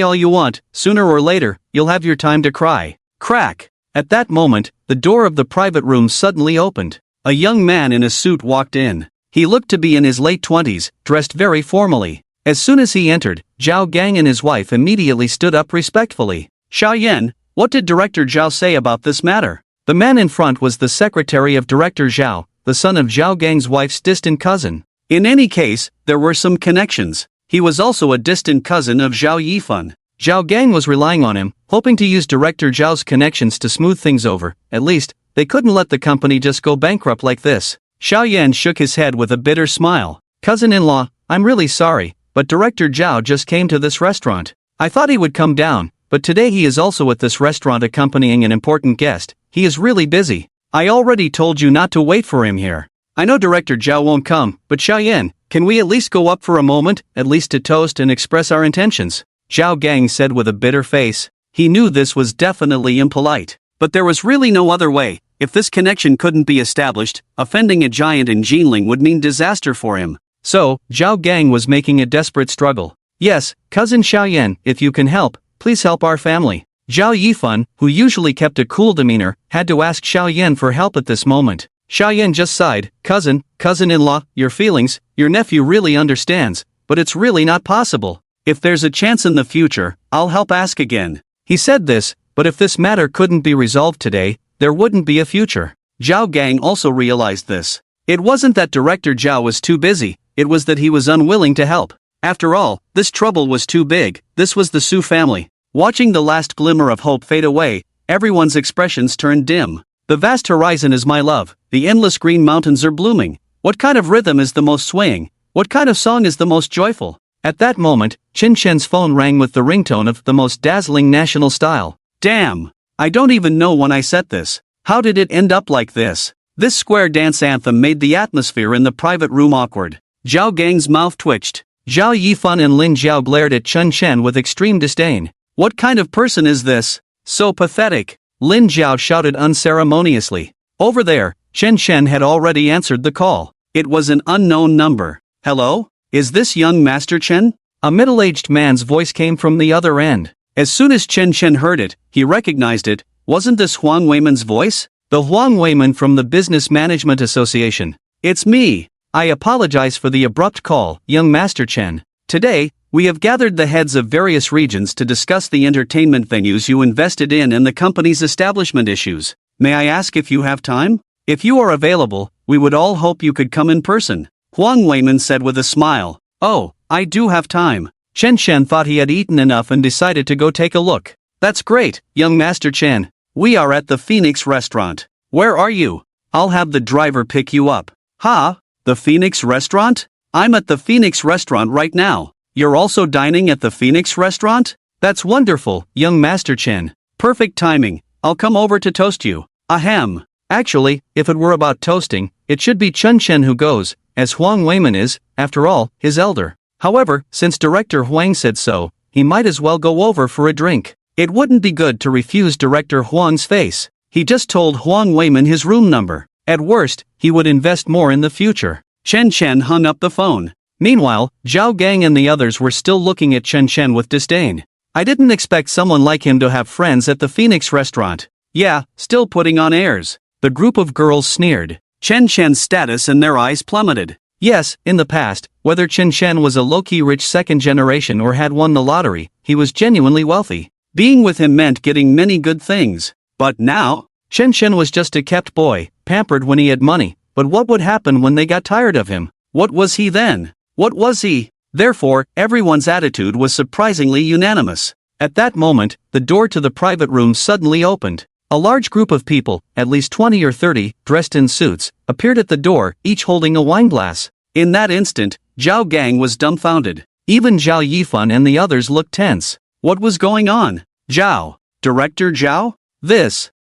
all you want, sooner or later, you'll have your time to cry. Crack! At that moment, the door of the private room suddenly opened. A young man in a suit walked in. He looked to be in his late 20s, dressed very formally. As soon as he entered, Zhao Gang and his wife immediately stood up respectfully. Xiaoyan, what did Director Zhao say about this matter? The man in front was the secretary of Director Zhao, the son of Zhao Gang's wife's distant cousin. In any case, there were some connections. He was also a distant cousin of Zhao Yifun. Zhao Gang was relying on him, hoping to use Director Zhao's connections to smooth things over. At least, they couldn't let the company just go bankrupt like this. Xiaoyan shook his head with a bitter smile. Cousin-in-law, I'm really sorry, but Director Zhao just came to this restaurant. I thought he would come down, but today he is also at this restaurant accompanying an important guest. He is really busy. I already told you not to wait for him here. I know Director Zhao won't come, but Xiaoyan, can we at least go up for a moment, at least to toast and express our intentions? Zhao Gang said with a bitter face. He knew this was definitely impolite, but there was really no other way. If this connection couldn't be established, offending a giant in Jinling would mean disaster for him. So, Zhao Gang was making a desperate struggle. Yes, cousin Xiaoyan, if you can help, please help our family. Zhao Yifun, who usually kept a cool demeanor, had to ask Xiaoyan for help at this moment. Xiaoyan just sighed. Cousin-in-law, your feelings, your nephew really understands, but it's really not possible. If there's a chance in the future, I'll help ask again. He said this, but if this matter couldn't be resolved today, there wouldn't be a future. Zhao Gang also realized this. It wasn't that Director Zhao was too busy, it was that he was unwilling to help. After all, this trouble was too big. This was the Su family. Watching the last glimmer of hope fade away, everyone's expressions turned dim. The vast horizon is my love, the endless green mountains are blooming. What kind of rhythm is the most swaying? What kind of song is the most joyful? At that moment, Chen Chen's phone rang with the ringtone of the most dazzling national style. Damn! I don't even know when I set this. How did it end up like this? This square dance anthem made the atmosphere in the private room awkward. Zhao Gang's mouth twitched. Zhao Yifun and Lin Zhao glared at Chen Chen with extreme disdain. What kind of person is this? So pathetic. Lin Zhao shouted unceremoniously. Over there, Chen Chen had already answered the call. It was an unknown number. Hello? Is this young Master Chen? A middle-aged man's voice came from the other end. As soon as Chen Chen heard it, he recognized it. Wasn't this Huang Weiman's voice? The Huang Weiman from the Business Management Association. It's me. I apologize for the abrupt call, young Master Chen. Today, we have gathered the heads of various regions to discuss the entertainment venues you invested in and the company's establishment issues. May I ask if you have time? If you are available, we would all hope you could come in person. Huang Weiman said with a smile. Oh, I do have time. Chen Chen thought he had eaten enough and decided to go take a look. That's great, young Master Chen. We are at the Phoenix restaurant. Where are you? I'll have the driver pick you up. Ha? The Phoenix restaurant? I'm at the Phoenix restaurant right now. You're also dining at the Phoenix restaurant? That's wonderful, young Master Chen. Perfect timing. I'll come over to toast you. Ahem. Actually, if it were about toasting, it should be Chen Chen who goes, as Huang Weiman is, after all, his elder. However, since Director Huang said so, he might as well go over for a drink. It wouldn't be good to refuse Director Huang's face. He just told Huang Weiman his room number. At worst, he would invest more in the future. Chen Chen hung up the phone. Meanwhile, Zhao Gang and the others were still looking at Chen Chen with disdain. I didn't expect someone like him to have friends at the Phoenix restaurant. Yeah, still putting on airs. The group of girls sneered. Chen Chen's status in their eyes plummeted. Yes, in the past, whether Chen Chen was a low-key rich second generation or had won the lottery, he was genuinely wealthy. Being with him meant getting many good things. But now, Chen Chen was just a kept boy, pampered when he had money. But what would happen when they got tired of him? What was he then? What was he? Therefore, everyone's attitude was surprisingly unanimous. At that moment, the door to the private room suddenly opened. A large group of people, at least 20 or 30, dressed in suits, appeared at the door, each holding a wineglass. In that instant, Zhao Gang was dumbfounded. Even Zhao Yifan and the others looked tense. What was going on? Zhao. Director Zhao? This.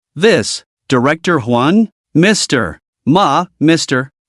Director Huan? Mr.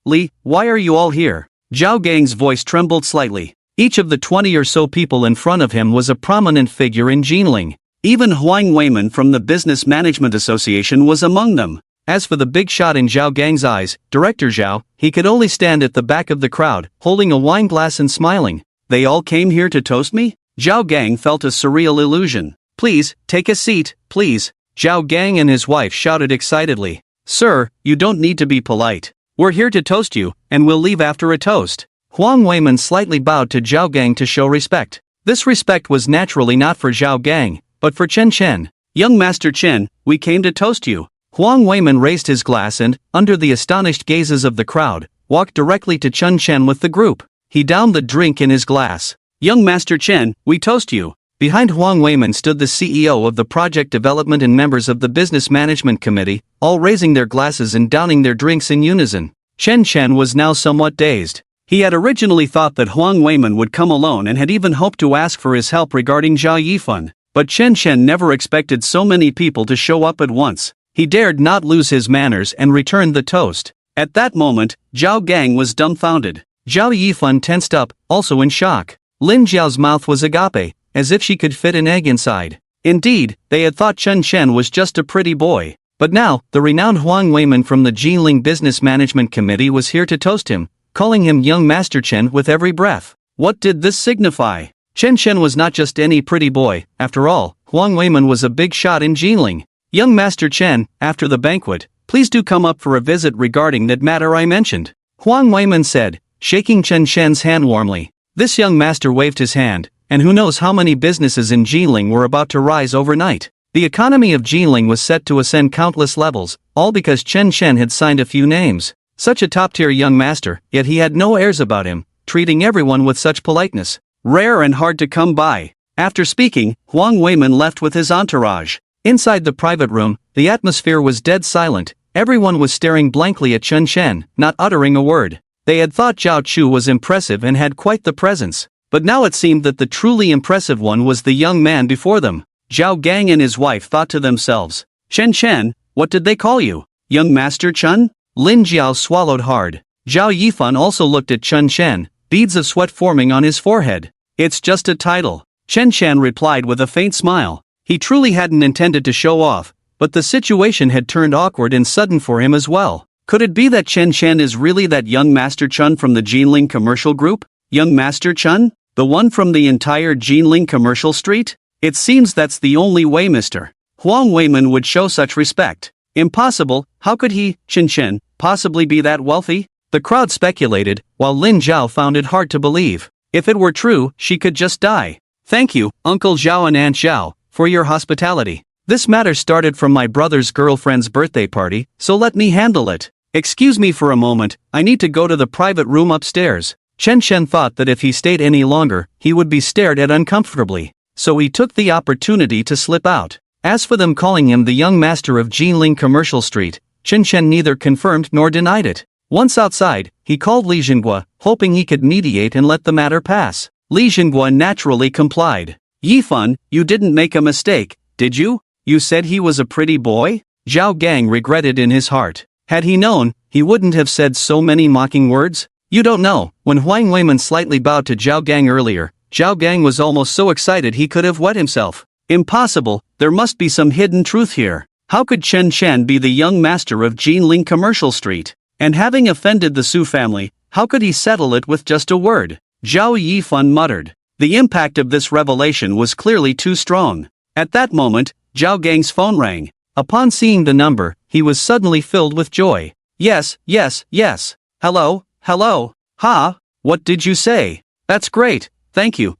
Li, why are you all here? Zhao Gang's voice trembled slightly. Each of the 20 or so people in front of him was a prominent figure in Jinling. Even Huang Weiman from the Business Management Association was among them. As for the big shot in Zhao Gang's eyes, Director Zhao, he could only stand at the back of the crowd, holding a wine glass and smiling. They all came here to toast me? Zhao Gang felt a surreal illusion. Please, take a seat, please. Zhao Gang and his wife shouted excitedly. Sir, you don't need to be polite. We're here to toast you, and we'll leave after a toast. Huang Weiman slightly bowed to Zhao Gang to show respect. This respect was naturally not for Zhao Gang, but for Chen Chen. Young Master Chen, we came to toast you. Huang Weiman raised his glass and, under the astonished gazes of the crowd, walked directly to Chen Chen with the group. He downed the drink in his glass. Young Master Chen, we toast you. Behind Huang Weiman stood the CEO of the project development and members of the business management committee, all raising their glasses and downing their drinks in unison. Chen Chen was now somewhat dazed. He had originally thought that Huang Weiman would come alone and had even hoped to ask for his help regarding Zhao Yifan. But Chen Chen never expected so many people to show up at once. He dared not lose his manners and returned the toast. At that moment, Zhao Gang was dumbfounded. Zhao Yifan tensed up, also in shock. Lin Jiao's mouth was agape, as if she could fit an egg inside. Indeed, they had thought Chen Chen was just a pretty boy. But now, the renowned Huang Weiman from the Jinling Business Management Committee was here to toast him, calling him Young Master Chen with every breath. What did this signify? Chen Chen was not just any pretty boy. After all, Huang Weiman was a big shot in Jinling. Young Master Chen, after the banquet, please do come up for a visit regarding that matter I mentioned. Huang Weiman said, shaking Chen Chen's hand warmly. This young master waved his hand, and who knows how many businesses in Jinling were about to rise overnight. The economy of Jinling was set to ascend countless levels, all because Chen Chen had signed a few names. Such a top-tier young master, yet he had no airs about him, treating everyone with such politeness. Rare and hard to come by. After speaking, Huang Weiman left with his entourage. Inside the private room, the atmosphere was dead silent. Everyone was staring blankly at Chen Chen, not uttering a word. They had thought Zhao Chu was impressive and had quite the presence. But now it seemed that the truly impressive one was the young man before them. Zhao Gang and his wife thought to themselves, Chen Chen, what did they call you? Young Master Chen? Lin Jiao swallowed hard. Zhao Yifan also looked at Chen Chen, beads of sweat forming on his forehead. It's just a title. Chen Chen replied with a faint smile. He truly hadn't intended to show off, but the situation had turned awkward and sudden for him as well. Could it be that Chen Chen is really that young Master Chen from the Jinling commercial group? Young Master Chen? The one from the entire Jinling commercial street? It seems that's the only way Mr. Huang Weiman would show such respect. Impossible, how could he, Chen Chen, possibly be that wealthy? The crowd speculated, while Lin Jiao found it hard to believe. If it were true, she could just die. Thank you, Uncle Zhao and Aunt Zhao, for your hospitality. This matter started from my brother's girlfriend's birthday party, so let me handle it. Excuse me for a moment, I need to go to the private room upstairs. Chen Chen thought that if he stayed any longer, he would be stared at uncomfortably. So he took the opportunity to slip out. As for them calling him the young master of Jinling Commercial Street, Chen Chen neither confirmed nor denied it. Once outside, he called Li Jinghua, hoping he could mediate and let the matter pass. Li Jinghua naturally complied. Yifan, you didn't make a mistake, did you? You said he was a pretty boy? Zhao Gang regretted in his heart. Had he known, he wouldn't have said so many mocking words. You don't know. When Huang Weiman slightly bowed to Zhao Gang earlier, Zhao Gang was almost so excited he could have wet himself. Impossible, there must be some hidden truth here. How could Chen Chen be the young master of Jinling Commercial Street? And having offended the Su family, how could he settle it with just a word? Zhao Yifan muttered. The impact of this revelation was clearly too strong. At that moment, Zhao Gang's phone rang. Upon seeing the number, he was suddenly filled with joy. Yes. Hello. Ha? What did you say? That's great, thank you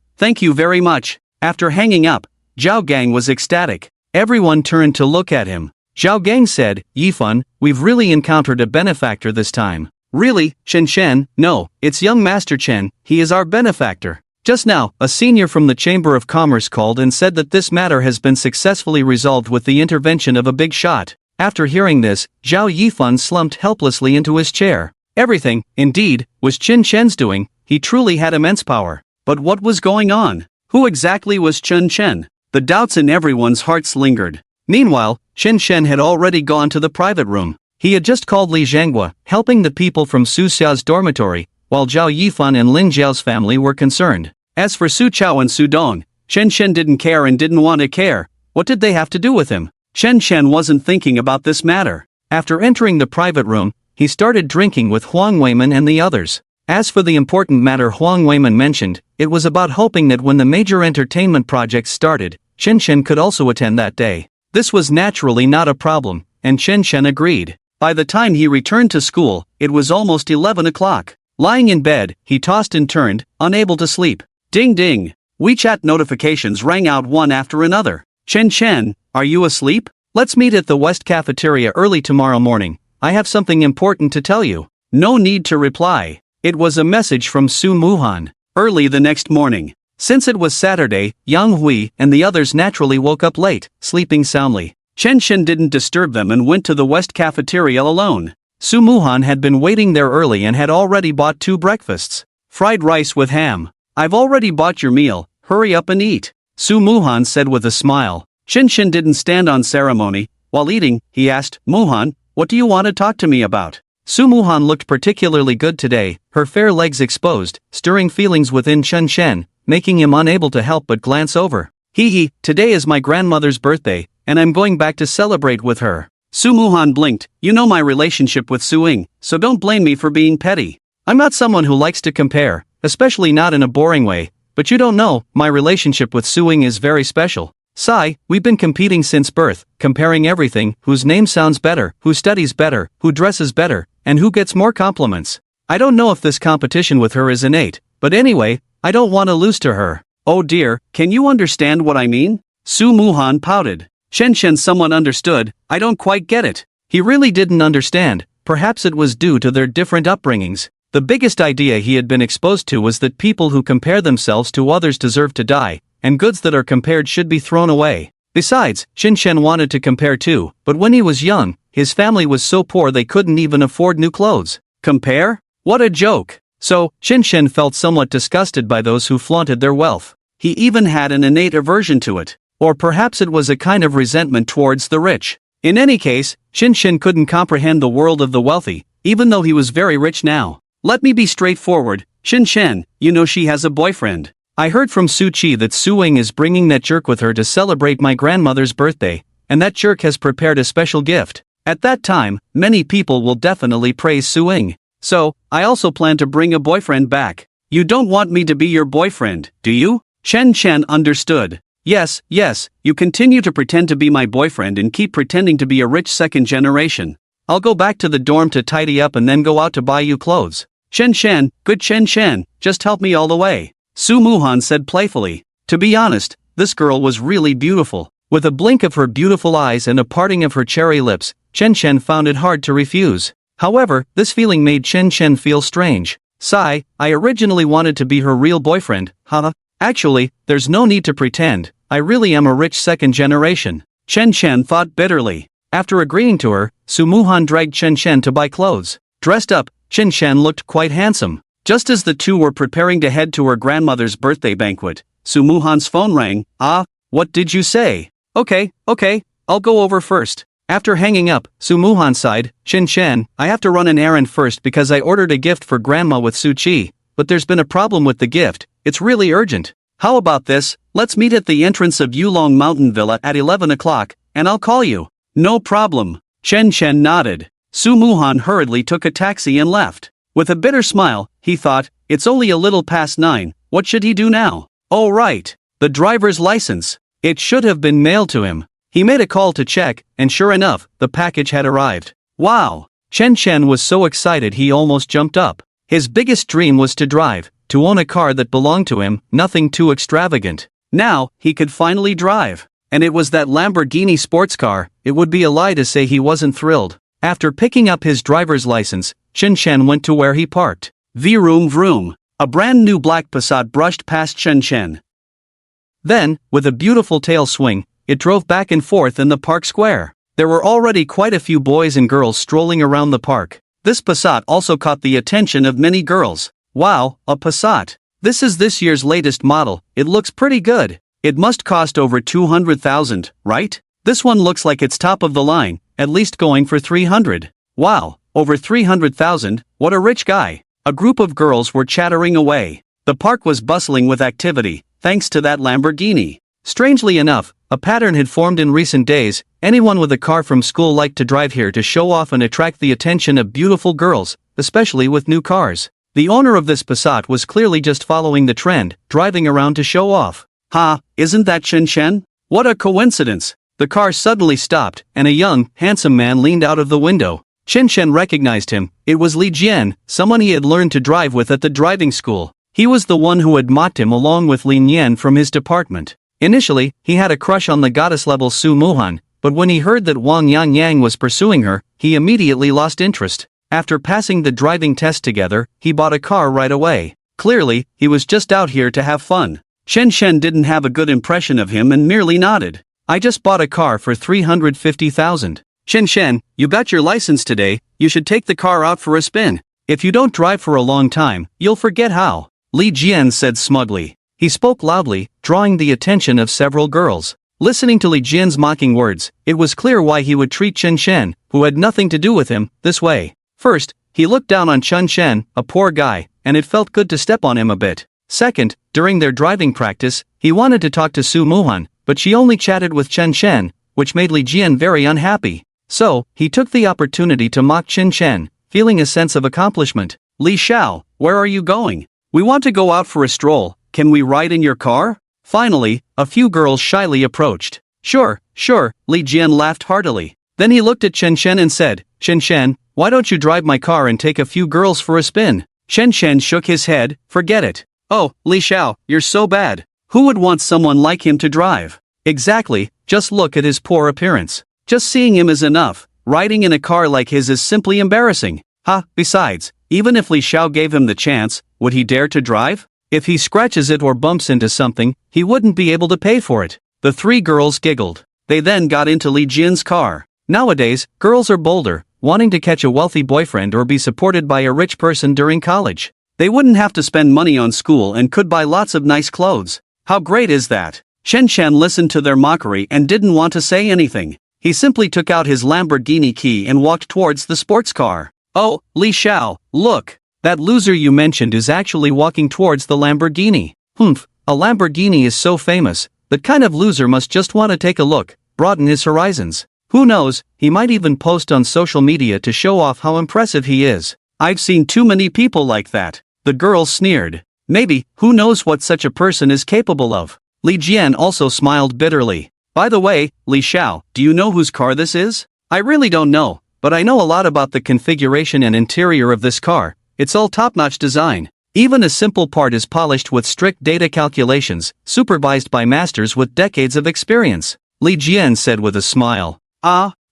very much. After hanging up, Zhao Gang was ecstatic. Everyone turned to look at him. Zhao Gang said, Yifan, we've really encountered a benefactor this time. Really, Chen Chen? No, it's young Master Chen, he is our benefactor. Just now, a senior from the Chamber of Commerce called and said that this matter has been successfully resolved with the intervention of a big shot. After hearing this, Zhao Yifan slumped helplessly into his chair. Everything, indeed, was Chen Chen's doing. He truly had immense power. But what was going on? Who exactly was Chen Chen? The doubts in everyone's hearts lingered. Meanwhile, Chen Chen had already gone to the private room. He had just called Li Zhanghua, helping the people from Su Xiao's dormitory, while Zhao Yifan and Lin Jiao's family were concerned. As for Su Chao and Su Dong, Chen Chen didn't care and didn't want to care. What did they have to do with him? Chen Chen wasn't thinking about this matter. After entering the private room, he started drinking with Huang Weiman and the others. As for the important matter Huang Weiman mentioned, it was about hoping that when the major entertainment projects started, Chen Chen could also attend that day. This was naturally not a problem, and Chen Chen agreed. By the time he returned to school, it was almost 11 o'clock. Lying in bed, he tossed and turned, unable to sleep. Ding ding! WeChat notifications rang out one after another. Chen Chen, are you asleep? Let's meet at the West Cafeteria early tomorrow morning. I have something important to tell you. No need to reply. It was a message from Su Muhan. Early the next morning. Since it was Saturday, Yang Hui and the others naturally woke up late, sleeping soundly. Chen Chen didn't disturb them and went to the West Cafeteria alone. Su Muhan had been waiting there early and had already bought 2 breakfasts. Fried rice with ham. I've already bought your meal, hurry up and eat. Su Muhan said with a smile. Chen Chen didn't stand on ceremony. While eating, he asked, Muhan, what do you want to talk to me about? Su Muhan looked particularly good today, her fair legs exposed, stirring feelings within Chen Chen, making him unable to help but glance over. Today is my grandmother's birthday, and I'm going back to celebrate with her. Su Muhan blinked. You know my relationship with Su Ying, so don't blame me for being petty. I'm not someone who likes to compare, especially not in a boring way, but you don't know, my relationship with Su Ying is very special. Sai, we've been competing since birth, comparing everything, whose name sounds better, who studies better, who dresses better, and who gets more compliments. I don't know if this competition with her is innate, but anyway, I don't want to lose to her. Oh dear, can you understand what I mean? Su Muhan pouted. Chen Chen somewhat understood. I don't quite get it. He really didn't understand, perhaps it was due to their different upbringings. The biggest idea he had been exposed to was that people who compare themselves to others deserve to die, and goods that are compared should be thrown away. Besides, Chen Chen wanted to compare too, but when he was young, his family was so poor they couldn't even afford new clothes. Compare? What a joke! So, Chen Chen felt somewhat disgusted by those who flaunted their wealth. He even had an innate aversion to it. Or perhaps it was a kind of resentment towards the rich. In any case, Chen Chen couldn't comprehend the world of the wealthy, even though he was very rich now. Let me be straightforward, Chen Chen, you know she has a boyfriend. I heard from Su Qi that Su Ying is bringing that jerk with her to celebrate my grandmother's birthday, and that jerk has prepared a special gift. At that time, many people will definitely praise Su Ying. So, I also plan to bring a boyfriend back. You don't want me to be your boyfriend, do you? Chen Chen understood. Yes, you continue to pretend to be my boyfriend and keep pretending to be a rich second generation. I'll go back to the dorm to tidy up and then go out to buy you clothes. Chen Chen, good Chen Chen, just help me all the way. Su Muhan said playfully. To be honest, this girl was really beautiful. With a blink of her beautiful eyes and a parting of her cherry lips, Chen Chen found it hard to refuse. However, this feeling made Chen Chen feel strange. Sai, I originally wanted to be her real boyfriend, huh? Actually, there's no need to pretend. I really am a rich second generation. Chen Chen thought bitterly. After agreeing to her, Su Muhan dragged Chen Chen to buy clothes. Dressed up, Chen Chen looked quite handsome. Just as the two were preparing to head to her grandmother's birthday banquet, Su Muhan's phone rang. Ah, what did you say? Okay, I'll go over first. After hanging up, Su Muhan sighed. Chen Chen, I have to run an errand first because I ordered a gift for grandma with Su Qi, but there's been a problem with the gift. It's really urgent. How about this, let's meet at the entrance of Yulong Mountain Villa at 11 o'clock, and I'll call you. No problem. Chen Chen nodded. Su Muhan hurriedly took a taxi and left. With a bitter smile, he thought, it's only a little past 9, what should he do now? Oh right, the driver's license. It should have been mailed to him. He made a call to check, and sure enough, the package had arrived. Wow! Chen Chen was so excited he almost jumped up. His biggest dream was to drive, to own a car that belonged to him, nothing too extravagant. Now, he could finally drive. And it was that Lamborghini sports car. It would be a lie to say he wasn't thrilled. After picking up his driver's license, Chen Chen went to where he parked. Vroom vroom. A brand new black Passat brushed past Chen Chen. Then, with a beautiful tail swing, it drove back and forth in the park square. There were already quite a few boys and girls strolling around the park. This Passat also caught the attention of many girls. Wow, a Passat. This is this year's latest model. It looks pretty good. It must cost over 200,000, right? This one looks like it's top of the line, at least going for 300. Wow, over 300,000, what a rich guy. A group of girls were chattering away. The park was bustling with activity, thanks to that Lamborghini. Strangely enough, a pattern had formed in recent days. Anyone with a car from school liked to drive here to show off and attract the attention of beautiful girls, especially with new cars. The owner of this Passat was clearly just following the trend, driving around to show off. Ha, isn't that Chen Chen? What a coincidence! The car suddenly stopped, and a young, handsome man leaned out of the window. Chen Chen recognized him. It was Li Jian, someone he had learned to drive with at the driving school. He was the one who had mocked him along with Lin Yan from his department. Initially, he had a crush on the goddess-level Su Muhan, but when he heard that Wang Yangyang was pursuing her, he immediately lost interest. After passing the driving test together, he bought a car right away. Clearly, he was just out here to have fun. Chen Chen didn't have a good impression of him and merely nodded. I just bought a car for 350,000. Chen Chen, you got your license today, you should take the car out for a spin. If you don't drive for a long time, you'll forget how. Li Jian said smugly. He spoke loudly, drawing the attention of several girls. Listening to Li Jian's mocking words, it was clear why he would treat Chen Chen, who had nothing to do with him, this way. First, he looked down on Chen Chen, a poor guy, and it felt good to step on him a bit. Second, during their driving practice, he wanted to talk to Su Muhan, but she only chatted with Chen Chen, which made Li Jian very unhappy. So, he took the opportunity to mock Chen Chen, feeling a sense of accomplishment. Li Xiao, where are you going? We want to go out for a stroll, can we ride in your car? Finally, a few girls shyly approached. Sure, Li Jian laughed heartily. Then he looked at Chen Chen and said, Chen Chen, why don't you drive my car and take a few girls for a spin? Chen Chen shook his head, forget it. Oh, Li Xiao, you're so bad. Who would want someone like him to drive? Exactly, just look at his poor appearance. Just seeing him is enough. Riding in a car like his is simply embarrassing. Besides, even if Li Xiao gave him the chance, would he dare to drive? If he scratches it or bumps into something, he wouldn't be able to pay for it. The three girls giggled. They then got into Li Jian's car. Nowadays, girls are bolder, wanting to catch a wealthy boyfriend or be supported by a rich person during college. They wouldn't have to spend money on school and could buy lots of nice clothes. How great is that? Chen Chen listened to their mockery and didn't want to say anything. He simply took out his Lamborghini key and walked towards the sports car. Oh, Li Xiao, look! That loser you mentioned is actually walking towards the Lamborghini. Humph, a Lamborghini is so famous, that kind of loser must just want to take a look, broaden his horizons. Who knows, he might even post on social media to show off how impressive he is. I've seen too many people like that. The girl sneered. Maybe, who knows what such a person is capable of. Li Jian also smiled bitterly. By the way, Li Xiao, do you know whose car this is? I really don't know, but I know a lot about the configuration and interior of this car. It's all top-notch design. Even a simple part is polished with strict data calculations, supervised by masters with decades of experience. Li Jian said with a smile.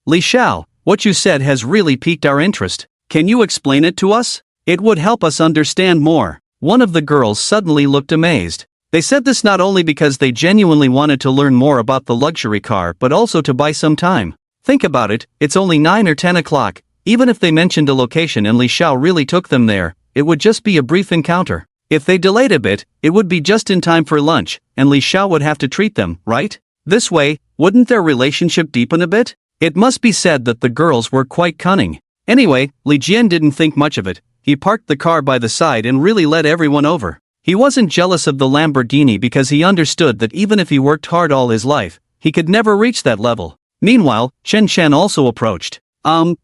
Li Xiao, what you said has really piqued our interest. Can you explain it to us? It would help us understand more. One of the girls suddenly looked amazed. They said this not only because they genuinely wanted to learn more about the luxury car but also to buy some time. Think about it, it's only 9 or 10 o'clock. Even if they mentioned a location and Li Xiao really took them there, it would just be a brief encounter. If they delayed a bit, it would be just in time for lunch, and Li Xiao would have to treat them, right? This way, wouldn't their relationship deepen a bit? It must be said that the girls were quite cunning. Anyway, Li Jian didn't think much of it. He parked the car by the side and really led everyone over. He wasn't jealous of the Lamborghini because he understood that even if he worked hard all his life, he could never reach that level. Meanwhile, Chen Chen also approached.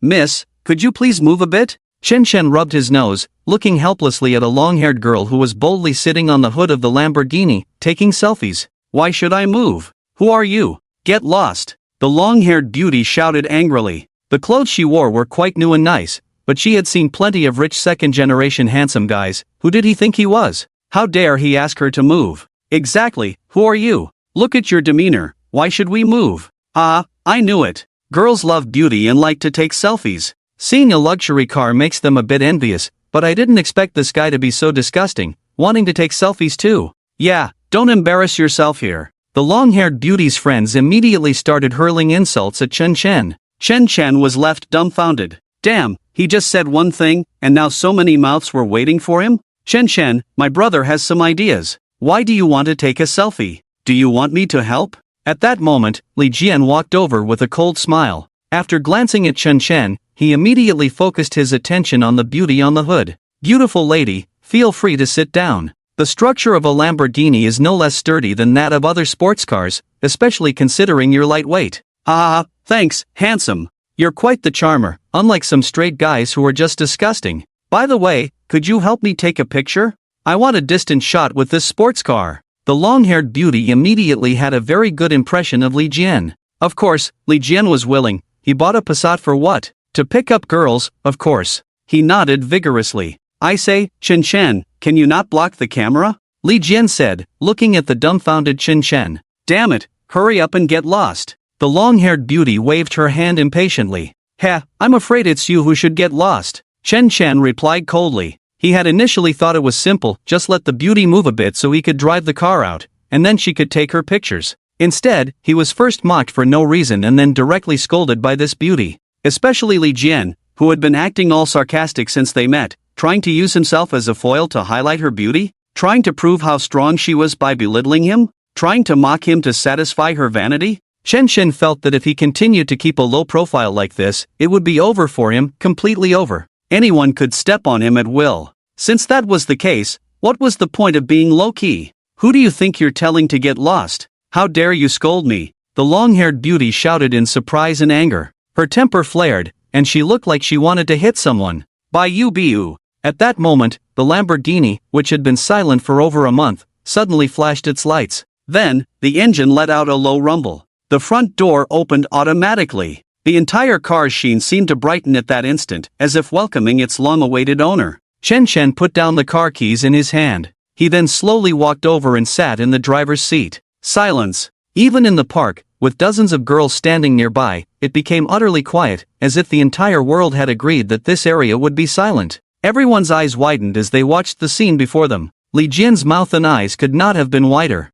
Miss, could you please move a bit? Chen Chen rubbed his nose, looking helplessly at a long-haired girl who was boldly sitting on the hood of the Lamborghini, taking selfies. Why should I move? Who are you? Get lost! The long-haired beauty shouted angrily. The clothes she wore were quite new and nice, but she had seen plenty of rich second-generation handsome guys. Who did he think he was? How dare he ask her to move? Exactly, who are you? Look at your demeanor, why should we move? Ah, I knew it. Girls love beauty and like to take selfies. Seeing a luxury car makes them a bit envious, but I didn't expect this guy to be so disgusting, wanting to take selfies too. Yeah, don't embarrass yourself here. The long-haired beauty's friends immediately started hurling insults at Chen Chen. Chen Chen was left dumbfounded. Damn, he just said one thing, and now so many mouths were waiting for him? Chen Chen, my brother has some ideas. Why do you want to take a selfie? Do you want me to help? At that moment, Li Jian walked over with a cold smile. After glancing at Chen Chen, he immediately focused his attention on the beauty on the hood. Beautiful lady, feel free to sit down. The structure of a Lamborghini is no less sturdy than that of other sports cars, especially considering your light weight. Ah, thanks, handsome. You're quite the charmer, unlike some straight guys who are just disgusting. By the way, could you help me take a picture? I want a distant shot with this sports car. The long-haired beauty immediately had a very good impression of Li Jian. Of course, Li Jian was willing. He bought a Passat for what? To pick up girls, of course. He nodded vigorously. I say, Chen Chen, can you not block the camera? Li Jian said, looking at the dumbfounded Chen Chen. Damn it, hurry up and get lost. The long-haired beauty waved her hand impatiently. Heh, I'm afraid it's you who should get lost. Chen Chen replied coldly. He had initially thought it was simple, just let the beauty move a bit so he could drive the car out, and then she could take her pictures. Instead, he was first mocked for no reason and then directly scolded by this beauty. Especially Li Jian, who had been acting all sarcastic since they met, trying to use himself as a foil to highlight her beauty, trying to prove how strong she was by belittling him, trying to mock him to satisfy her vanity. Chen Chen felt that if he continued to keep a low profile like this, it would be over for him, completely over. Anyone could step on him at will. Since that was the case, what was the point of being low-key? Who do you think you're telling to get lost? How dare you scold me? The long-haired beauty shouted in surprise and anger. Her temper flared, and she looked like she wanted to hit someone. By you bu. At that moment, the Lamborghini, which had been silent for over a month, suddenly flashed its lights. Then, the engine let out a low rumble. The front door opened automatically. The entire car's sheen seemed to brighten at that instant, as if welcoming its long-awaited owner. Chen Chen put down the car keys in his hand. He then slowly walked over and sat in the driver's seat. Silence. Even in the park, with dozens of girls standing nearby, it became utterly quiet, as if the entire world had agreed that this area would be silent. Everyone's eyes widened as they watched the scene before them. Li Jian's mouth and eyes could not have been wider.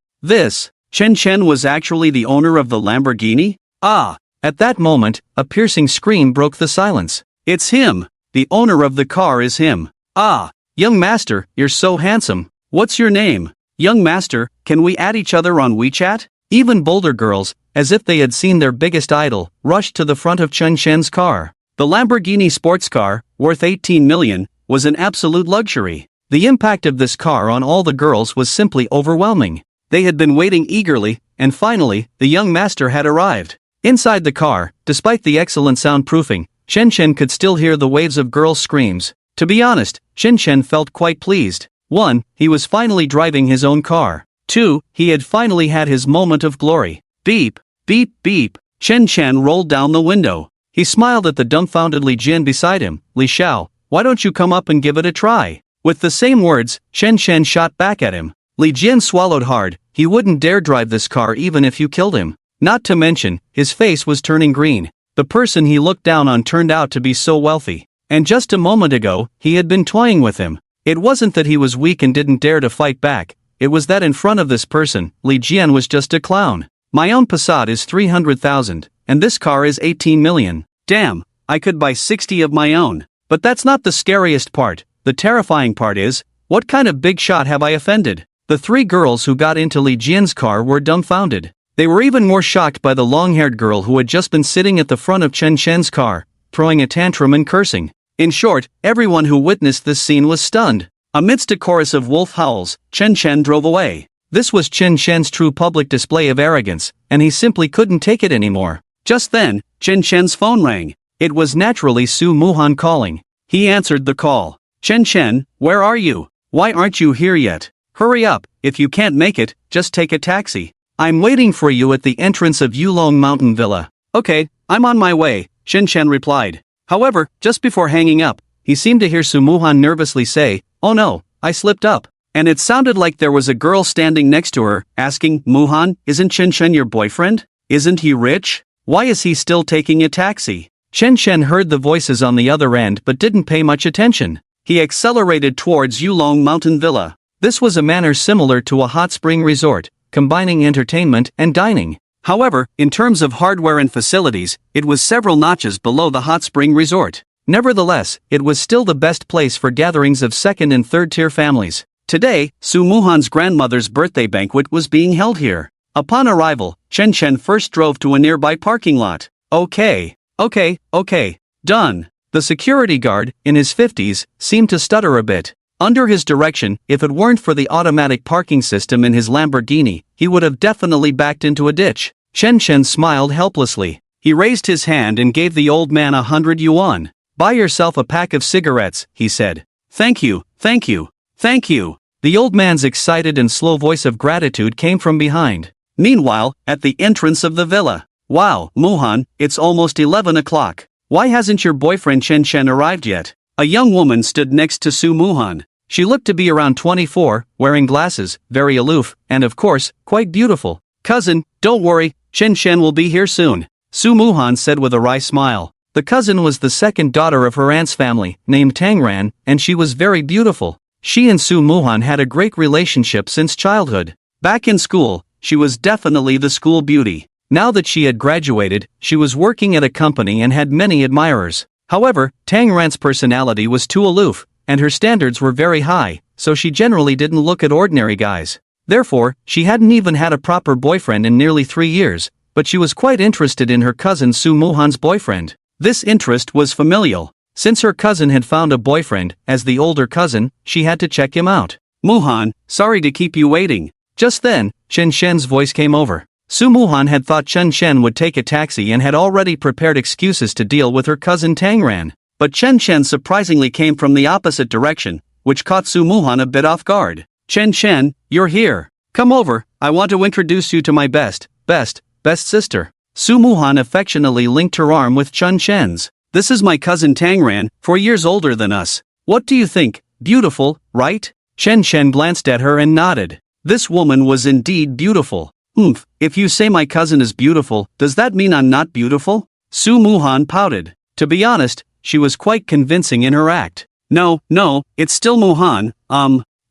Chen Chen was actually the owner of the Lamborghini? Ah! At that moment, a piercing scream broke the silence. It's him! The owner of the car is him. Ah! Young master, you're so handsome. What's your name? Young master, can we add each other on WeChat? Even bolder girls, as if they had seen their biggest idol, rushed to the front of Chen Chen's car. The Lamborghini sports car, worth 18 million, was an absolute luxury. The impact of this car on all the girls was simply overwhelming. They had been waiting eagerly, and finally, the young master had arrived. Inside the car, despite the excellent soundproofing, Chen Chen could still hear the waves of girls' screams. To be honest, Chen Chen felt quite pleased. 1. He was finally driving his own car. 2. He had finally had his moment of glory. Beep, beep, beep. Chen Chen rolled down the window. He smiled at the dumbfounded Li Jian beside him. Li Xiao, why don't you come up and give it a try? With the same words, Chen Chen shot back at him. Li Jian swallowed hard. He wouldn't dare drive this car even if you killed him. Not to mention, his face was turning green. The person he looked down on turned out to be so wealthy. And just a moment ago, he had been toying with him. It wasn't that he was weak and didn't dare to fight back. It was that in front of this person, Li Jian was just a clown. My own Passat is 300,000, and this car is 18 million. Damn, I could buy 60 of my own. But that's not the scariest part. The terrifying part is, what kind of big shot have I offended? The 3 girls who got into Li Jian's car were dumbfounded. They were even more shocked by the long-haired girl who had just been sitting at the front of Chen Chen's car, throwing a tantrum and cursing. In short, everyone who witnessed this scene was stunned. Amidst a chorus of wolf howls, Chen Chen drove away. This was Chen Chen's true public display of arrogance, and he simply couldn't take it anymore. Just then, Chen Chen's phone rang. It was naturally Su Muhan calling. He answered the call. Chen Chen, where are you? Why aren't you here yet? Hurry up, if you can't make it, just take a taxi. I'm waiting for you at the entrance of Yulong Mountain Villa. Okay, I'm on my way, Chen Chen replied. However, just before hanging up, he seemed to hear Su Muhan nervously say, "Oh no, I slipped up." And it sounded like there was a girl standing next to her, asking, "Muhan, isn't Chen Chen your boyfriend? Isn't he rich? Why is he still taking a taxi?" Chen Chen heard the voices on the other end but didn't pay much attention. He accelerated towards Yulong Mountain Villa. This was a manner similar to a hot spring resort, combining entertainment and dining. However, in terms of hardware and facilities, it was several notches below the hot spring resort. Nevertheless, it was still the best place for gatherings of second and third tier families. Today, Su Muhan's grandmother's birthday banquet was being held here. Upon arrival, Chen Chen first drove to a nearby parking lot. Okay, done. The security guard, in his 50s, seemed to stutter a bit. Under his direction, if it weren't for the automatic parking system in his Lamborghini, he would have definitely backed into a ditch. Chen Chen smiled helplessly. He raised his hand and gave the old man 100 yuan. "Buy yourself a pack of cigarettes," he said. "Thank you, thank you, thank you." The old man's excited and slow voice of gratitude came from behind. Meanwhile, at the entrance of the villa. "Wow, Muhan, it's almost 11 o'clock. Why hasn't your boyfriend Chen Chen arrived yet?" A young woman stood next to Su Muhan. She looked to be around 24, wearing glasses, very aloof, and of course, quite beautiful. "Cousin, don't worry, Chen Chen will be here soon," Su Muhan said with a wry smile. The cousin was the second daughter of her aunt's family, named Tangran, and she was very beautiful. She and Su Muhan had a great relationship since childhood. Back in school, she was definitely the school beauty. Now that she had graduated, she was working at a company and had many admirers. However, Tangran's personality was too aloof, and her standards were very high, so she generally didn't look at ordinary guys. Therefore, she hadn't even had a proper boyfriend in nearly 3 years, but she was quite interested in her cousin Su Muhan's boyfriend. This interest was familial. Since her cousin had found a boyfriend, as the older cousin, she had to check him out. "Muhan, sorry to keep you waiting." Just then, Chen Shen's voice came over. Su Muhan had thought Chen Chen would take a taxi and had already prepared excuses to deal with her cousin Tangran. But Chen Chen surprisingly came from the opposite direction, which caught Su Muhan a bit off guard. "Chen Chen, you're here. Come over, I want to introduce you to my best sister." Su Muhan affectionately linked her arm with Chen Chen's. "This is my cousin Tangran, 4 years older than us. What do you think? Beautiful, right?" Chen Chen glanced at her and nodded. This woman was indeed beautiful. If you say my cousin is beautiful, does that mean I'm not beautiful?" Su Muhan pouted. To be honest, she was quite convincing in her act. No, it's still Muhan,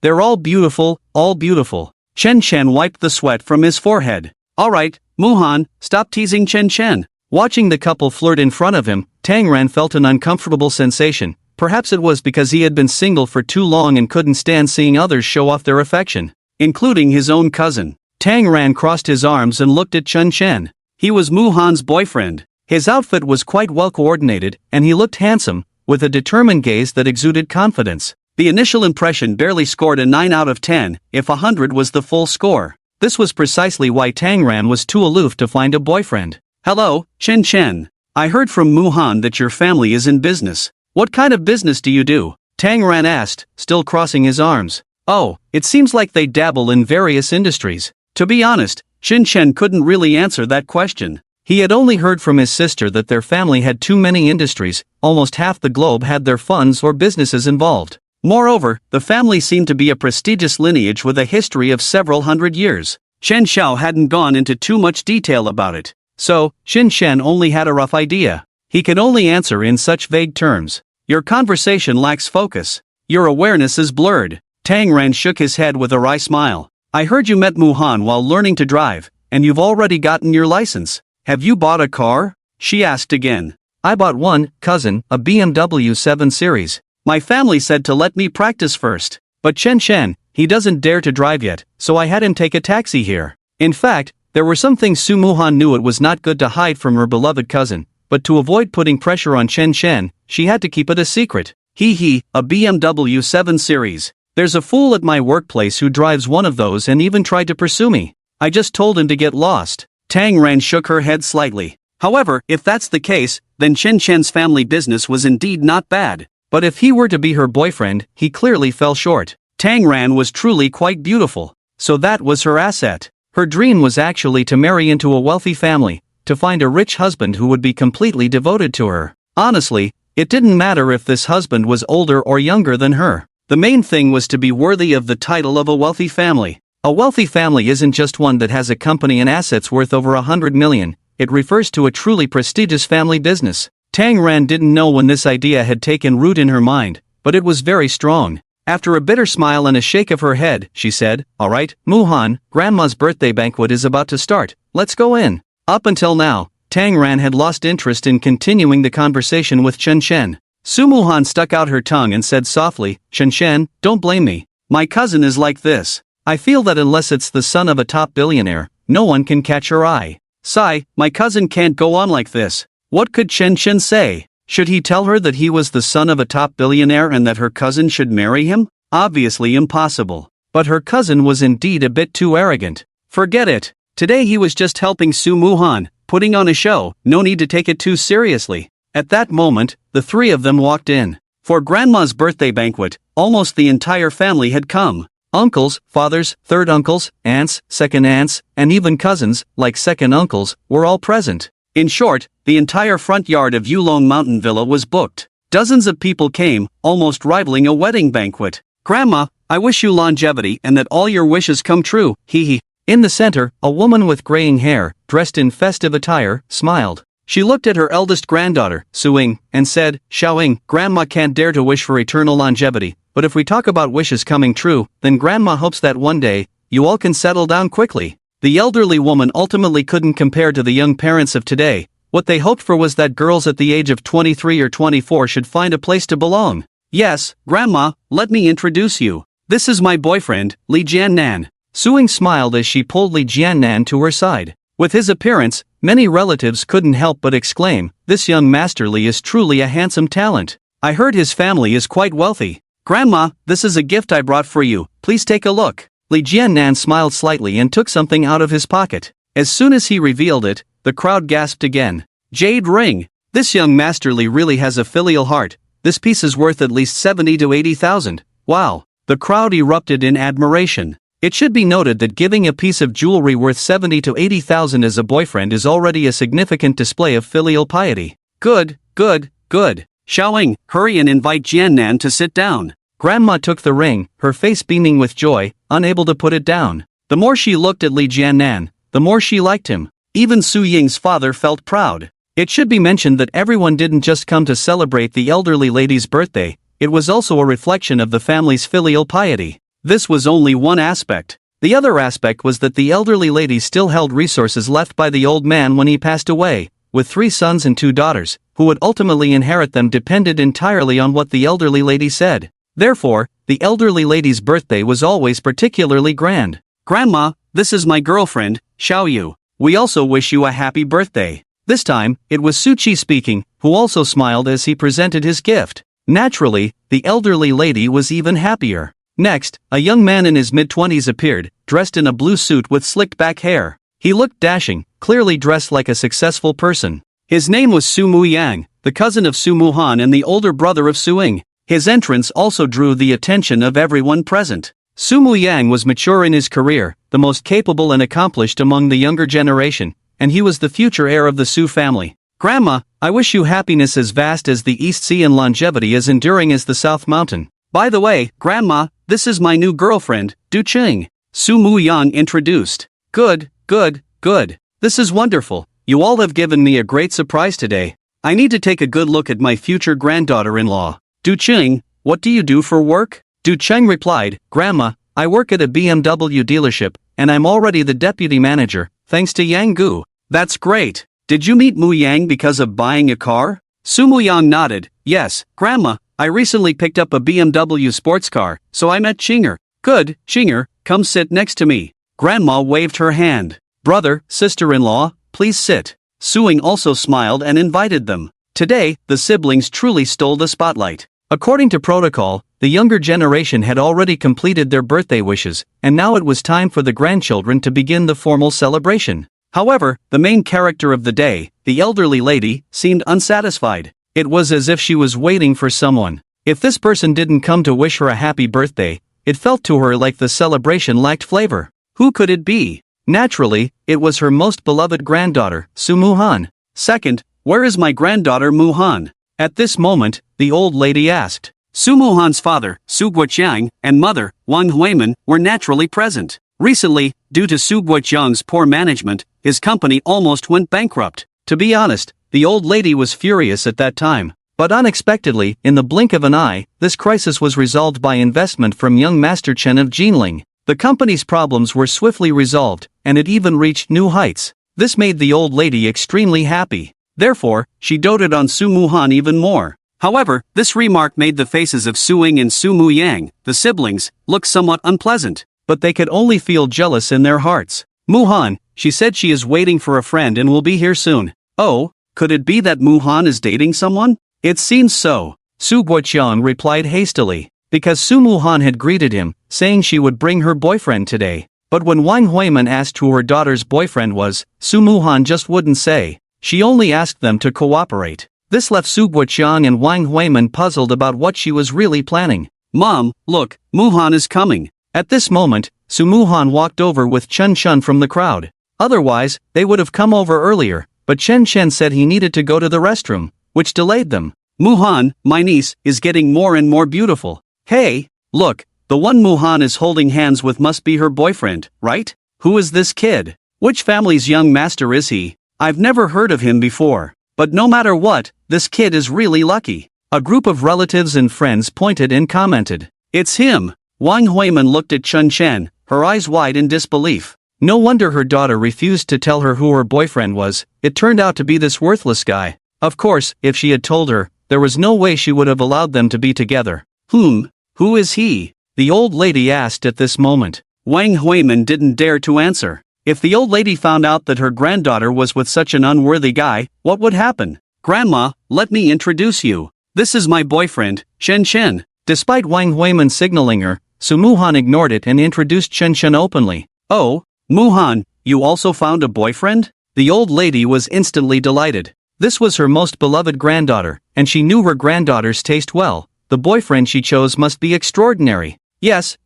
they're all beautiful, all beautiful." Chen Chen wiped the sweat from his forehead. "Alright, Muhan, stop teasing Chen Chen." Watching the couple flirt in front of him, Tangran felt an uncomfortable sensation. Perhaps it was because he had been single for too long and couldn't stand seeing others show off their affection, including his own cousin. Tangran crossed his arms and looked at Chen Chen. He was Muhan's boyfriend. His outfit was quite well coordinated, and he looked handsome, with a determined gaze that exuded confidence. The initial impression barely scored a 9 out of 10, if 100 was the full score. This was precisely why Tangran was too aloof to find a boyfriend. "Hello, Chen Chen. I heard from Muhan that your family is in business. What kind of business do you do?" Tangran asked, still crossing his arms. "Oh, it seems like they dabble in various industries." To be honest, Chen Chen couldn't really answer that question. He had only heard from his sister that their family had too many industries, almost half the globe had their funds or businesses involved. Moreover, the family seemed to be a prestigious lineage with a history of several hundred years. Chen Xiao hadn't gone into too much detail about it. So, Chen Chen only had a rough idea. He could only answer in such vague terms. "Your conversation lacks focus. Your awareness is blurred." Tangran shook his head with a wry smile. "I heard you met Muhan while learning to drive, and you've already gotten your license. Have you bought a car?" she asked again. "I bought one, cousin, a BMW 7 Series. My family said to let me practice first. But Chen Chen, he doesn't dare to drive yet, so I had him take a taxi here." In fact, there were some things Su Muhan knew it was not good to hide from her beloved cousin, but to avoid putting pressure on Chen Chen, she had to keep it a secret. A BMW 7 Series. There's a fool at my workplace who drives one of those and even tried to pursue me. I just told him to get lost." Tangran shook her head slightly. However, if that's the case, then Chen Chen's family business was indeed not bad. But if he were to be her boyfriend, he clearly fell short. Tang Ran was truly quite beautiful. So that was her asset. Her dream was actually to marry into a wealthy family, to find a rich husband who would be completely devoted to her. Honestly, it didn't matter if this husband was older or younger than her. The main thing was to be worthy of the title of a wealthy family. A wealthy family isn't just one that has a company and assets worth over 100 million, it refers to a truly prestigious family business. Tang Ran didn't know when this idea had taken root in her mind, but it was very strong. After a bitter smile and a shake of her head, she said, "Alright, Muhan, Grandma's birthday banquet is about to start, let's go in." Up until now, Tang Ran had lost interest in continuing the conversation with Chen Chen. Su Muhan stuck out her tongue and said softly, "Chen Chen, don't blame me. My cousin is like this. I feel that unless it's the son of a top billionaire, no one can catch her eye. Sigh, my cousin can't go on like this." What could Chen Chen say? Should he tell her that he was the son of a top billionaire and that her cousin should marry him? Obviously impossible. But her cousin was indeed a bit too arrogant. Forget it. Today he was just helping Su Muhan, putting on a show, no need to take it too seriously. At that moment, the three of them walked in. For Grandma's birthday banquet, almost the entire family had come. Uncles, fathers, third uncles, aunts, second aunts, and even cousins, like second uncles, were all present. In short, the entire front yard of Yulong Mountain Villa was booked. Dozens of people came, almost rivaling a wedding banquet. "Grandma, I wish you longevity and that all your wishes come true, hee hee." In the center, a woman with graying hair, dressed in festive attire, smiled. She looked at her eldest granddaughter, Suing, and said, "Xiaoing, Grandma can't dare to wish for eternal longevity, but if we talk about wishes coming true, then Grandma hopes that one day, you all can settle down quickly." The elderly woman ultimately couldn't compare to the young parents of today. What they hoped for was that girls at the age of 23 or 24 should find a place to belong. "Yes, Grandma, let me introduce you. This is my boyfriend, Li Jiannan." Suing smiled as she pulled Li Jiannan to her side. With his appearance, many relatives couldn't help but exclaim, "This young Master Li is truly a handsome talent. I heard his family is quite wealthy. Grandma, this is a gift I brought for you, please take a look." Li Jiannan smiled slightly and took something out of his pocket. As soon as he revealed it, the crowd gasped again. "Jade ring! This young Master Li really has a filial heart. This piece is worth at least 70 to 80,000. Wow!" The crowd erupted in admiration. It should be noted that giving a piece of jewelry worth 70 to 80,000 as a boyfriend is already a significant display of filial piety. Good, good, good. Xiaoing, hurry and invite Jiannan to sit down. Grandma took the ring, her face beaming with joy, unable to put it down. The more she looked at Li Jiannan, the more she liked him. Even Su Ying's father felt proud. It should be mentioned that everyone didn't just come to celebrate the elderly lady's birthday, it was also a reflection of the family's filial piety. This was only one aspect. The other aspect was that the elderly lady still held resources left by the old man when he passed away, with 3 sons and 2 daughters, who would ultimately inherit them depended entirely on what the elderly lady said. Therefore, the elderly lady's birthday was always particularly grand. "Grandma, this is my girlfriend, Xiaoyu. We also wish you a happy birthday." This time, it was Su Qi speaking, who also smiled as he presented his gift. Naturally, the elderly lady was even happier. Next, a young man in his mid-20s appeared, dressed in a blue suit with slicked back hair. He looked dashing, clearly dressed like a successful person. His name was Su Muyang, the cousin of Su Muhan and the older brother of Suing. His entrance also drew the attention of everyone present. Su Muyang was mature in his career, the most capable and accomplished among the younger generation, and he was the future heir of the Su family. "Grandma, I wish you happiness as vast as the East Sea and longevity as enduring as the South Mountain. By the way, Grandma, this is my new girlfriend, Du Qing." Su Muyang introduced. Good, good, good. This is wonderful. You all have given me a great surprise today. I need to take a good look at my future granddaughter-in-law. Du Qing, what do you do for work? Du Cheng replied, "Grandma, I work at a BMW dealership, and I'm already the deputy manager, thanks to Yang Gu." "That's great. Did you meet Mu Yang because of buying a car?" Su Muyang nodded. "Yes, Grandma, I recently picked up a BMW sports car, so I met Qinger." "Good, Qinger, come sit next to me." Grandma waved her hand. "Brother, sister-in-law, please sit." Suing also smiled and invited them. Today, the siblings truly stole the spotlight. According to protocol, the younger generation had already completed their birthday wishes, and now it was time for the grandchildren to begin the formal celebration. However, the main character of the day, the elderly lady, seemed unsatisfied. It was as if she was waiting for someone. If this person didn't come to wish her a happy birthday, it felt to her like the celebration lacked flavor. Who could it be? Naturally, it was her most beloved granddaughter, Su Muhan. Second, where is my granddaughter Muhan? At this moment, the old lady asked. Su Muhan's father, Su Guoqiang, and mother, Wang Huimin, were naturally present. Recently, due to Su Guoqiang's poor management, his company almost went bankrupt. To be honest, the old lady was furious at that time. But unexpectedly, in the blink of an eye, this crisis was resolved by investment from young Master Chen of Jinling. The company's problems were swiftly resolved, and it even reached new heights. This made the old lady extremely happy. Therefore, she doted on Su Muhan even more. However, this remark made the faces of Su Ying and Su Muyang, the siblings, look somewhat unpleasant. But they could only feel jealous in their hearts. Muhan, she said she is waiting for a friend and will be here soon. Oh, could it be that Muhan is dating someone? It seems so. Su Guoqiang replied hastily, because Su Muhan had greeted him, saying she would bring her boyfriend today. But when Wang Huimin asked who her daughter's boyfriend was, Su Muhan just wouldn't say. She only asked them to cooperate. This left Su Guoqiang and Wang Huimin puzzled about what she was really planning. Mom, look, Muhan is coming. At this moment, Su Muhan walked over with Chen Chen from the crowd. Otherwise, they would have come over earlier, but Chen Chen said he needed to go to the restroom, which delayed them. Muhan, my niece, is getting more and more beautiful. Hey, look, the one Muhan is holding hands with must be her boyfriend, right? Who is this kid? Which family's young master is he? I've never heard of him before. But no matter what, this kid is really lucky. A group of relatives and friends pointed and commented. It's him. Wang Huimin looked at Chen Chen, her eyes wide in disbelief. No wonder her daughter refused to tell her who her boyfriend was. It turned out to be this worthless guy. Of course, if she had told her, there was no way she would have allowed them to be together. Who is he? The old lady asked at this moment. Wang Huimin didn't dare to answer. If the old lady found out that her granddaughter was with such an unworthy guy, what would happen? Grandma, let me introduce you. This is my boyfriend, Chen Chen. Despite Wang Huimin signaling her, Su Muhan ignored it and introduced Chen Chen openly. Oh, Muhan, you also found a boyfriend? The old lady was instantly delighted. This was her most beloved granddaughter, and she knew her granddaughter's taste well. The boyfriend she chose must be extraordinary. Yes,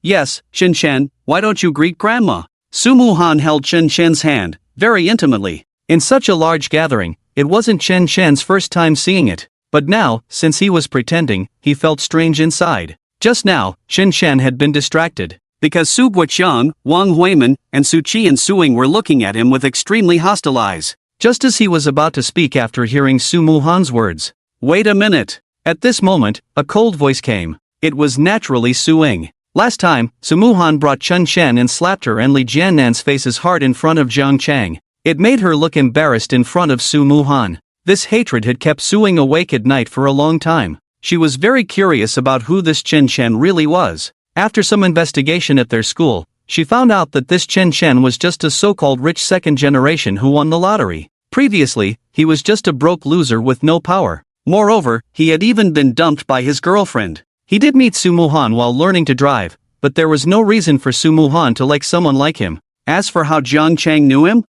Chen Chen, why don't you greet Grandma? Su Muhan held Chen Chen's hand, very intimately. In such a large gathering, it wasn't Chen Chen's first time seeing it. But now, since he was pretending, he felt strange inside. Just now, Chen Chen had been distracted. Because Su Guoqiang, Wang Huimin, and Su Qi and Su Ying were looking at him with extremely hostile eyes. Just as he was about to speak after hearing Su Muhan's words. Wait a minute. At this moment, a cold voice came. It was naturally Su Ying. Last time, Su Muhan brought Chen Chen and slapped her and Li Jiannan's faces hard in front of Zhang Chang. It made her look embarrassed in front of Su Muhan. This hatred had kept Su Ying awake at night for a long time. She was very curious about who this Chen Chen really was. After some investigation at their school, she found out that this Chen Chen was just a so-called rich second generation who won the lottery. Previously, he was just a broke loser with no power. Moreover, he had even been dumped by his girlfriend. He did meet Su Muhan while learning to drive, but there was no reason for Su Muhan to like someone like him. As for how Zhang Chang knew him,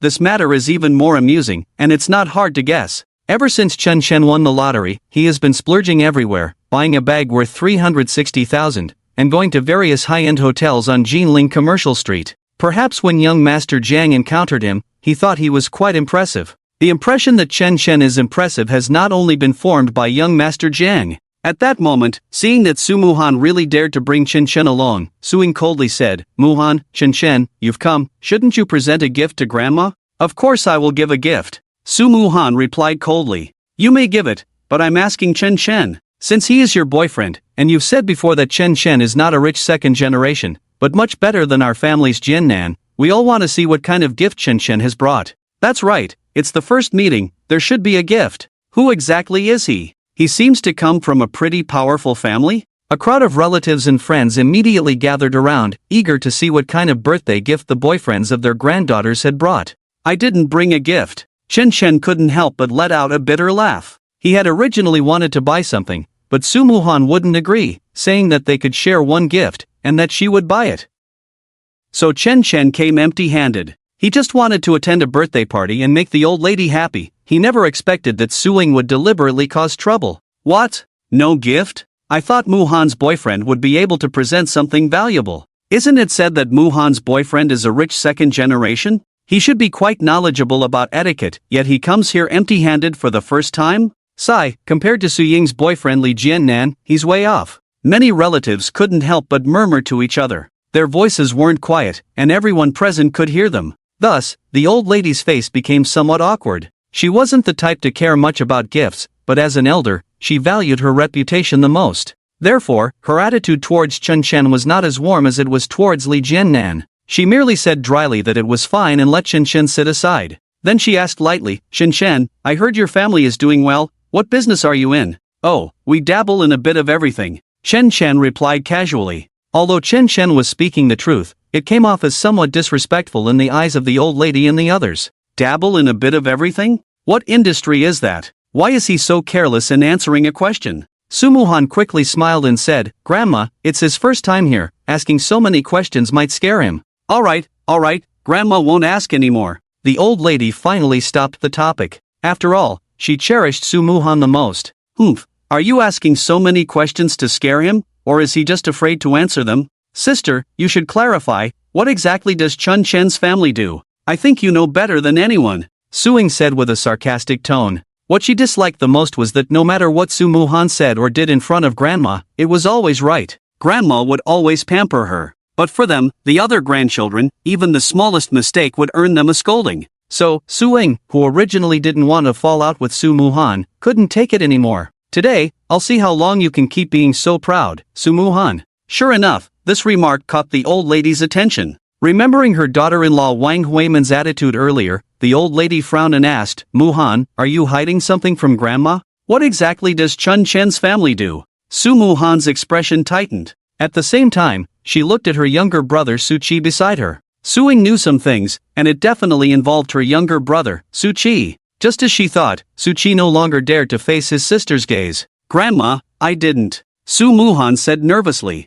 this matter is even more amusing, and it's not hard to guess. Ever since Chen Chen won the lottery, he has been splurging everywhere, buying a bag worth 360,000, and going to various high-end hotels on Jinling Commercial Street. Perhaps when young Master Jiang encountered him, he thought he was quite impressive. The impression that Chen Chen is impressive has not only been formed by young Master Jiang. At that moment, seeing that Su Muhan really dared to bring Chen Chen along, Su Ying coldly said, Muhan, Chen Chen, you've come, shouldn't you present a gift to Grandma? Of course I will give a gift. Su Muhan replied coldly. You may give it, but I'm asking Chen Chen. Since he is your boyfriend, and you've said before that Chen Chen is not a rich second generation, but much better than our family's Jiannan, we all want to see what kind of gift Chen Chen has brought. That's right, it's the first meeting, there should be a gift. Who exactly is he? He seems to come from a pretty powerful family? A crowd of relatives and friends immediately gathered around, eager to see what kind of birthday gift the boyfriends of their granddaughters had brought. I didn't bring a gift. Chen Chen couldn't help but let out a bitter laugh. He had originally wanted to buy something, but Su Muhan wouldn't agree, saying that they could share one gift, and that she would buy it. So Chen Chen came empty-handed. He just wanted to attend a birthday party and make the old lady happy. He never expected that Suing would deliberately cause trouble. What? No gift? I thought Muhan's boyfriend would be able to present something valuable. Isn't it said that Muhan's boyfriend is a rich second generation? He should be quite knowledgeable about etiquette, yet he comes here empty-handed for the first time? Sigh, compared to Su Ying's boyfriend Li Jiannan, he's way off. Many relatives couldn't help but murmur to each other. Their voices weren't quiet, and everyone present could hear them. Thus, the old lady's face became somewhat awkward. She wasn't the type to care much about gifts, but as an elder, she valued her reputation the most. Therefore, her attitude towards Chen Chen was not as warm as it was towards Li Jiannan. She merely said dryly that it was fine and let Chen Chen sit aside. Then she asked lightly, Chen Chen, I heard your family is doing well. What business are you in? Oh, we dabble in a bit of everything. Chen Chen replied casually. Although Chen Chen was speaking the truth, it came off as somewhat disrespectful in the eyes of the old lady and the others. Dabble in a bit of everything? What industry is that? Why is he so careless in answering a question? Su Muhan quickly smiled and said, Grandma, it's his first time here, asking so many questions might scare him. Alright, Grandma won't ask anymore. The old lady finally stopped the topic. After all, she cherished Su Muhan the most. Are you asking so many questions to scare him, or is he just afraid to answer them? Sister, you should clarify, what exactly does Chen Chen's family do? I think you know better than anyone. Suing said with a sarcastic tone. What she disliked the most was that no matter what Su Muhan said or did in front of Grandma, it was always right. Grandma would always pamper her. But for them, the other grandchildren, even the smallest mistake would earn them a scolding. So, Suing, who originally didn't want to fall out with Su Muhan, couldn't take it anymore. Today, I'll see how long you can keep being so proud, Su Muhan. Sure enough, this remark caught the old lady's attention. Remembering her daughter-in-law Wang Huiman's attitude earlier, the old lady frowned and asked, Muhan, are you hiding something from Grandma? What exactly does Chen Chen's family do? Su Muhan's expression tightened. At the same time, she looked at her younger brother Su Qi beside her. Suing knew some things, and it definitely involved her younger brother, Su Qi. Just as she thought, Su Qi no longer dared to face his sister's gaze. Grandma, I didn't. Su Muhan said nervously.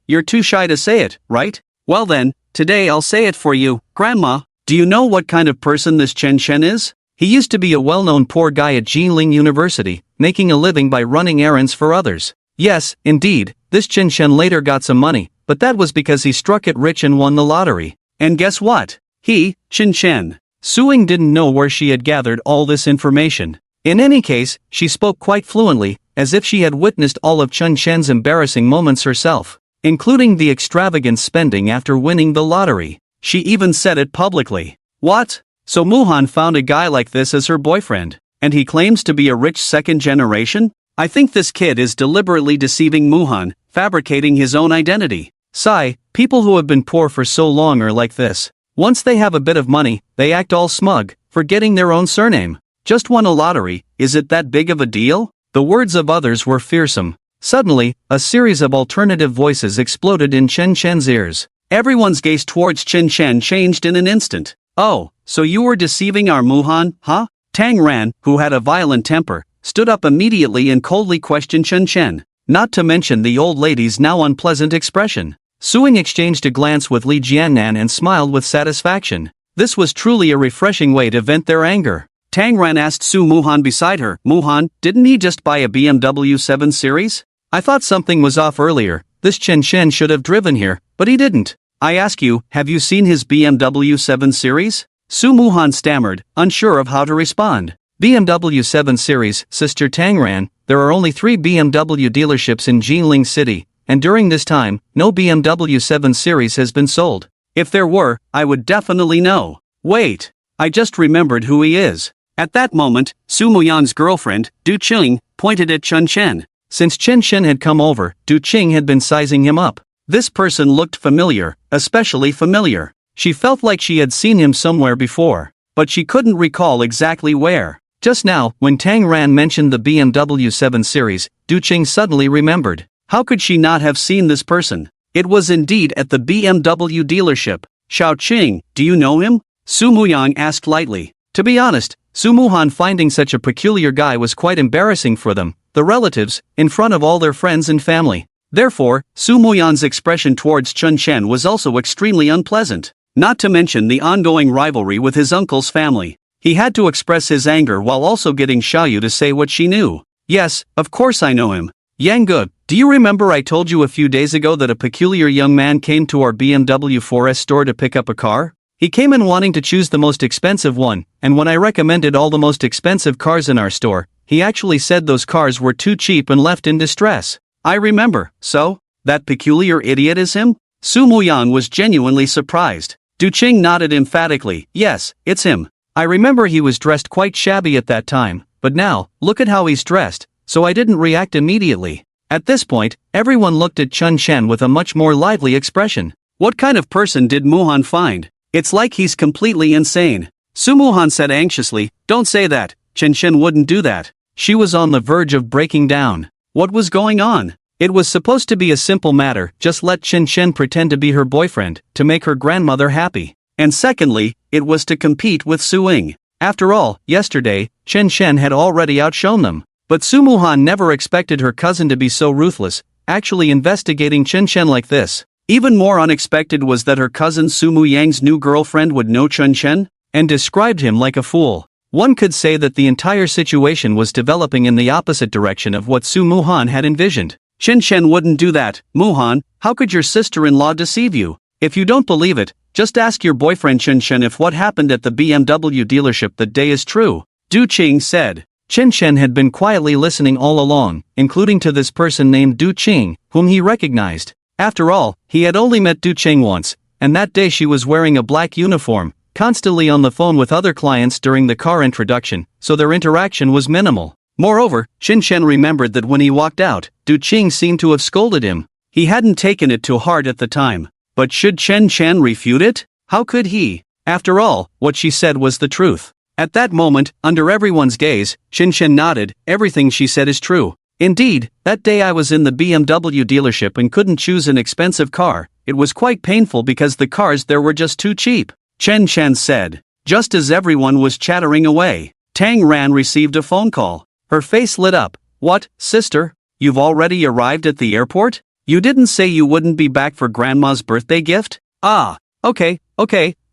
You're too shy to say it, right? Well then, today I'll say it for you. Grandma, do you know what kind of person this Chen Chen is? He used to be a well-known poor guy at Jinling University, making a living by running errands for others. Yes, indeed, this Chen Chen later got some money, but that was because he struck it rich and won the lottery. And guess what? Chen Chen. Suing didn't know where she had gathered all this information. In any case, she spoke quite fluently, as if she had witnessed all of Chen Chen's embarrassing moments herself, including the extravagant spending after winning the lottery. She even said it publicly. What? So Muhan found a guy like this as her boyfriend, and he claims to be a rich second generation? I think this kid is deliberately deceiving Muhan, fabricating his own identity. Sigh, people who have been poor for so long are like this. Once they have a bit of money, they act all smug, forgetting their own surname. Just won a lottery, is it that big of a deal? The words of others were fearsome. Suddenly, a series of alternative voices exploded in Chen Chen's ears. Everyone's gaze towards Chen Chen changed in an instant. Oh, so you were deceiving our Muhan, huh? Tang Ran, who had a violent temper, stood up immediately and coldly questioned Chen Chen, not to mention the old lady's now unpleasant expression. Suing exchanged a glance with Li Jiannan and smiled with satisfaction. This was truly a refreshing way to vent their anger. Tang Ran asked Su Muhan beside her, Muhan, didn't he just buy a BMW 7 Series? I thought something was off earlier. This Chen Chen should have driven here, but he didn't. I ask you, have you seen his BMW 7 Series? Su Muhan stammered, unsure of how to respond. BMW 7 Series, Sister Tang Ran, there are only 3 BMW dealerships in Jinling City, and during this time, no BMW 7 Series has been sold. If there were, I would definitely know. Wait, I just remembered who he is. At that moment, Su Muyan's girlfriend, Du Qing, pointed at Chen Chen. Since Chen Chen had come over, Du Qing had been sizing him up. This person looked familiar, especially familiar. She felt like she had seen him somewhere before, but she couldn't recall exactly where. Just now, when Tang Ran mentioned the BMW 7 Series, Du Qing suddenly remembered. How could she not have seen this person? It was indeed at the BMW dealership. Xiao Qing, do you know him? Su Muyang asked lightly. To be honest, Su Muhan finding such a peculiar guy was quite embarrassing for them, the relatives, in front of all their friends and family. Therefore, Su Muyang's expression towards Chen Chen was also extremely unpleasant. Not to mention the ongoing rivalry with his uncle's family. He had to express his anger while also getting Xiaoyu to say what she knew. Yes, of course I know him. Yang, do you remember I told you a few days ago that a peculiar young man came to our BMW 4S store to pick up a car? He came in wanting to choose the most expensive one, and when I recommended all the most expensive cars in our store, he actually said those cars were too cheap and left in distress. I remember. So? That peculiar idiot is him? Su Muyang was genuinely surprised. Du Qing nodded emphatically. Yes, it's him. I remember he was dressed quite shabby at that time, but now, look at how he's dressed, so I didn't react immediately. At this point, everyone looked at Chun Shen with a much more lively expression. What kind of person did Muhan find? It's like he's completely insane. Su Muhan said anxiously, don't say that, Chen Shen wouldn't do that. She was on the verge of breaking down. What was going on? It was supposed to be a simple matter, just let Chen Shen pretend to be her boyfriend, to make her grandmother happy. And secondly, it was to compete with Su Ying. After all, yesterday, Chen Shen had already outshone them. But Su Muhan never expected her cousin to be so ruthless, actually investigating Chen Shen like this. Even more unexpected was that her cousin Su Muyang's new girlfriend would know Chen Shen, and described him like a fool. One could say that the entire situation was developing in the opposite direction of what Su Muhan had envisioned. Chen Shen wouldn't do that. Muhan, how could your sister-in-law deceive you? If you don't believe it, just ask your boyfriend Chen Shen if what happened at the BMW dealership that day is true. Du Qing said. Chen Shen had been quietly listening all along, including to this person named Du Qing, whom he recognized. After all, he had only met Du Qing once, and that day she was wearing a black uniform, constantly on the phone with other clients during the car introduction, so their interaction was minimal. Moreover, Chen Shen remembered that when he walked out, Du Qing seemed to have scolded him. He hadn't taken it to heart at the time. But should Chen Shen refute it? How could he? After all, what she said was the truth. At that moment, under everyone's gaze, Chen Shen nodded. Everything she said is true. Indeed, that day I was in the BMW dealership and couldn't choose an expensive car. It was quite painful because the cars there were just too cheap. Chen Shen said. Just as everyone was chattering away, Tang Ran received a phone call. Her face lit up. What, sister? You've already arrived at the airport? You didn't say you wouldn't be back for Grandma's birthday gift? Ah, okay,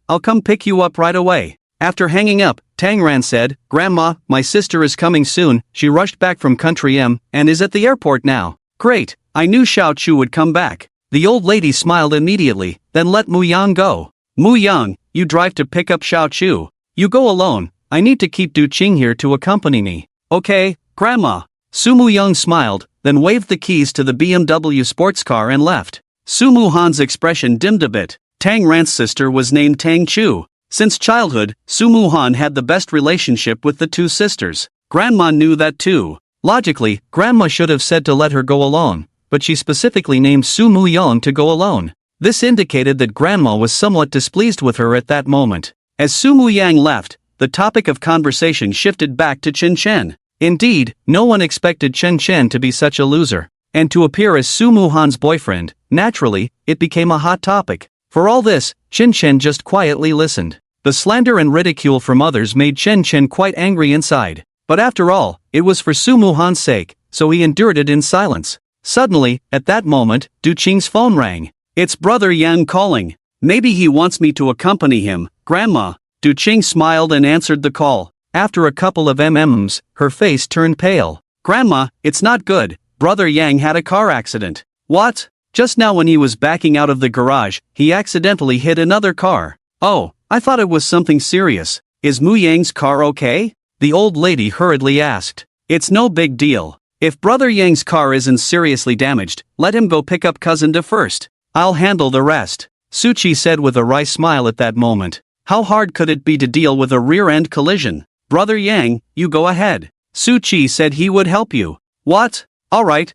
I'll come pick you up right away. After hanging up, Tang Ran said, Grandma, my sister is coming soon. She rushed back from Country M and is at the airport now. Great, I knew Xiao Chu would come back. The old lady smiled immediately, then let Mu Yang go. Mu Yang, you drive to pick up Xiao Chu. You go alone. I need to keep Du Qing here to accompany me. Okay, Grandma. Su Mu Yang smiled, then waved the keys to the BMW sports car and left. Su Muhan's expression dimmed a bit. Tang Ran's sister was named Tang Chu. Since childhood, Su Muhan had the best relationship with the two sisters. Grandma knew that too. Logically, Grandma should have said to let her go alone, but she specifically named Su Muyang to go alone. This indicated that Grandma was somewhat displeased with her at that moment. As Su Muyang left, the topic of conversation shifted back to Chen Shen. Indeed, no one expected Chen Shen to be such a loser, and to appear as Su Muhan's boyfriend. Naturally, it became a hot topic. For all this, Chen Shen just quietly listened. The slander and ridicule from others made Chen Shen quite angry inside. But after all, it was for Su Muhan's sake, so he endured it in silence. Suddenly, at that moment, Du Qing's phone rang. It's Brother Yang calling. Maybe he wants me to accompany him, Grandma. Du Qing smiled and answered the call. After a couple of mm's, her face turned pale. Grandma, it's not good. Brother Yang had a car accident. What? Just now when he was backing out of the garage, he accidentally hit another car. Oh, I thought it was something serious. Is Mu Yang's car okay? The old lady hurriedly asked. It's no big deal. If Brother Yang's car isn't seriously damaged, let him go pick up Cousin Da first. I'll handle the rest. Su Qi said with a wry smile at that moment. How hard could it be to deal with a rear-end collision? Brother Yang, you go ahead. Su Qi said he would help you. What? Alright.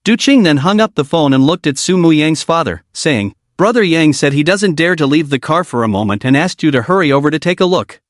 Du Qing then hung up the phone and looked at Su Muyang's father, saying, Brother Yang said he doesn't dare to leave the car for a moment and asked you to hurry over to take a look.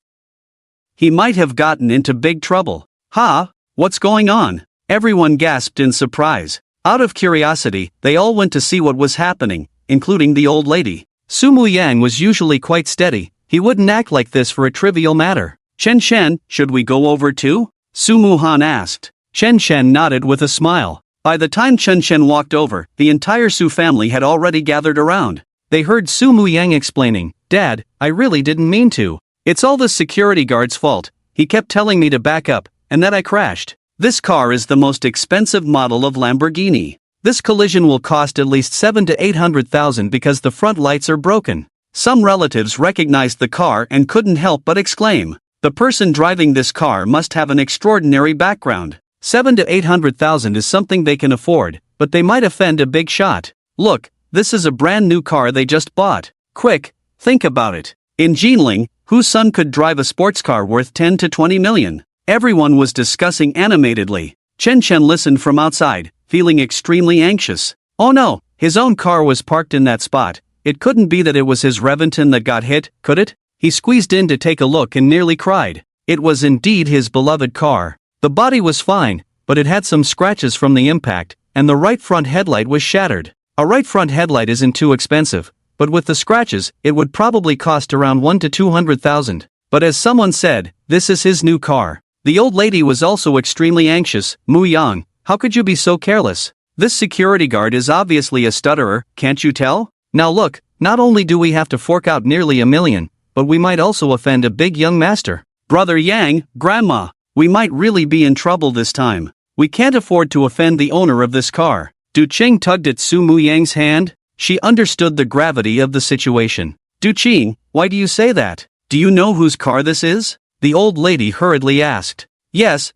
He might have gotten into big trouble. Huh? What's going on? Everyone gasped in surprise. Out of curiosity, they all went to see what was happening, including the old lady. Su Muyang was usually quite steady. He wouldn't act like this for a trivial matter. Chen Shen, should we go over too? Su Muhan asked. Chen Shen nodded with a smile. By the time Chen Shen walked over, the entire Su family had already gathered around. they heard Su Muyang explaining, "Dad, I really didn't mean to. It's all the security guard's fault. He kept telling me to back up, and that I crashed. This car is the most expensive model of Lamborghini. This collision will cost at least 7 to 800,000 because the front lights are broken." Some relatives recognized the car and couldn't help but exclaim, "The person driving this car must have an extraordinary background. 7 to 800,000 is something they can afford, but they might offend a big shot. Look, this is a brand new car they just bought. Quick, think about it. In Jinling, whose son could drive a sports car worth 10 to 20 million? Everyone was discussing animatedly. Chen Chen listened from outside, feeling extremely anxious. Oh no, his own car was parked in that spot. It couldn't be that it was his Reventon that got hit, could it? He squeezed in to take a look and nearly cried. It was indeed his beloved car. The body was fine, but it had some scratches from the impact, and the right front headlight was shattered. A right front headlight isn't too expensive, but with the scratches, it would probably cost around 1 to 200,000. But as someone said, this is his new car. The old lady was also extremely anxious. Mu Yang, how could you be so careless? This security guard is obviously a stutterer, can't you tell? Now look, not only do we have to fork out nearly $1 million, but we might also offend a big young master. Brother Yang, Grandma, we might really be in trouble this time. We can't afford to offend the owner of this car. Du Qing tugged at Su Muyang's hand. She understood the gravity of the situation. Du Qing, why do you say that? Do you know whose car this is? The old lady hurriedly asked. Yes.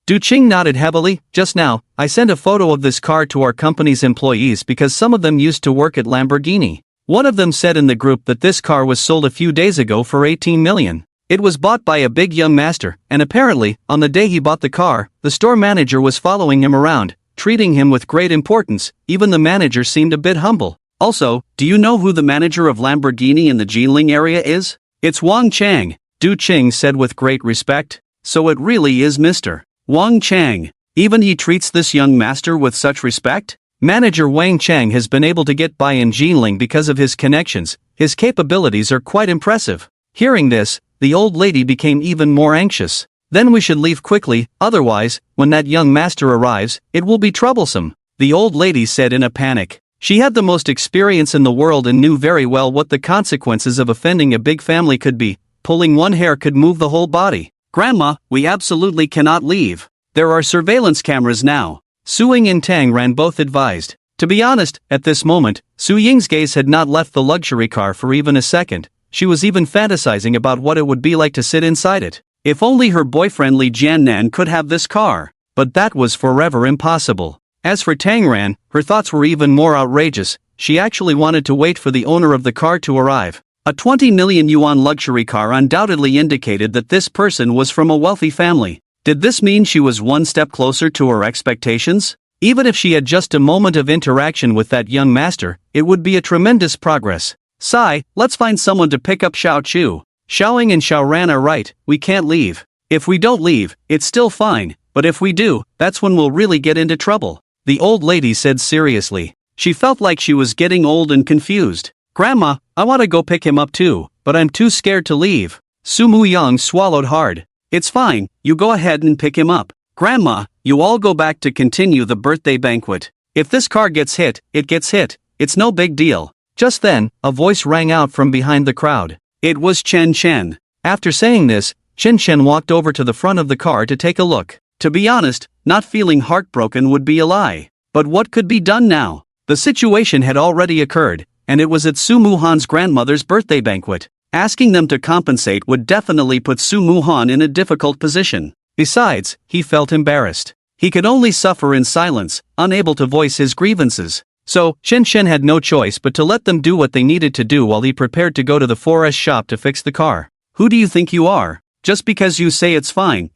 Du Qing nodded heavily. Just now, I sent a photo of this car to our company's employees because some of them used to work at Lamborghini. One of them said in the group that this car was sold a few days ago for 18 million. It was bought by a big young master, and apparently, on the day he bought the car, the store manager was following him around, treating him with great importance. Even the manager seemed a bit humble. Also, do you know who the manager of Lamborghini in the Jinling area is? It's Wang Chang, Du Qing said with great respect. So it really is Mr. Wang Chang. Even he treats this young master with such respect? Manager Wang Chang has been able to get by in Jinling because of his connections. His capabilities are quite impressive. Hearing this, the old lady became even more anxious. Then we should leave quickly, otherwise, when that young master arrives, it will be troublesome, the old lady said in a panic. She had the most experience in the world and knew very well what the consequences of offending a big family could be. Pulling one hair could move the whole body. Grandma, we absolutely cannot leave. There are surveillance cameras now. Su Ying and Tang Ran both advised. To be honest, at this moment, Su Ying's gaze had not left the luxury car for even a second. She was even fantasizing about what it would be like to sit inside it. If only her boyfriend Li Jiannan could have this car. But that was forever impossible. As for Tang Ran, her thoughts were even more outrageous. She actually wanted to wait for the owner of the car to arrive. A 20 million yuan luxury car undoubtedly indicated that this person was from a wealthy family. Did this mean she was one step closer to her expectations? Even if she had just a moment of interaction with that young master, it would be a tremendous progress. Sai, let's find someone to pick up Xiao Chu. Xiaoying and Xiaoran are right, we can't leave. If we don't leave, it's still fine, but if we do, that's when we'll really get into trouble, the old lady said seriously. She felt like she was getting old and confused. Grandma, I want to go pick him up too, but I'm too scared to leave. Su Muyang swallowed hard. It's fine, you go ahead and pick him up. Grandma, you all go back to continue the birthday banquet. If this car gets hit, it gets hit. It's no big deal. Just then, a voice rang out from behind the crowd. It was Chen Chen. After saying this, Chen Chen walked over to the front of the car to take a look. To be honest, not feeling heartbroken would be a lie. But what could be done now? The situation had already occurred, and it was at Su Muhan's grandmother's birthday banquet. Asking them to compensate would definitely put Su Muhan in a difficult position. Besides, he felt embarrassed. He could only suffer in silence, unable to voice his grievances. So, Chen Chen had no choice but to let them do what they needed to do while he prepared to go to the forest shop to fix the car. Who do you think you are? Just because you say it's fine?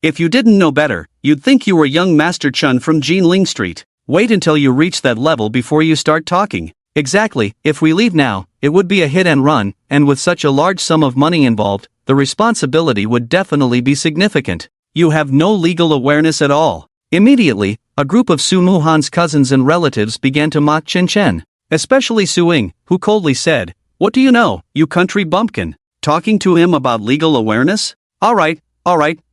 If you didn't know better, you'd think you were young Master Chun from Jinling Street. Wait until you reach that level before you start talking. Exactly, if we leave now, it would be a hit and run, and with such a large sum of money involved, the responsibility would definitely be significant. You have no legal awareness at all. Immediately, a group of Su Muhan's cousins and relatives began to mock Chen Chen, especially Su Ying, who coldly said, "What do you know, you country bumpkin? Talking to him about legal awareness? Alright,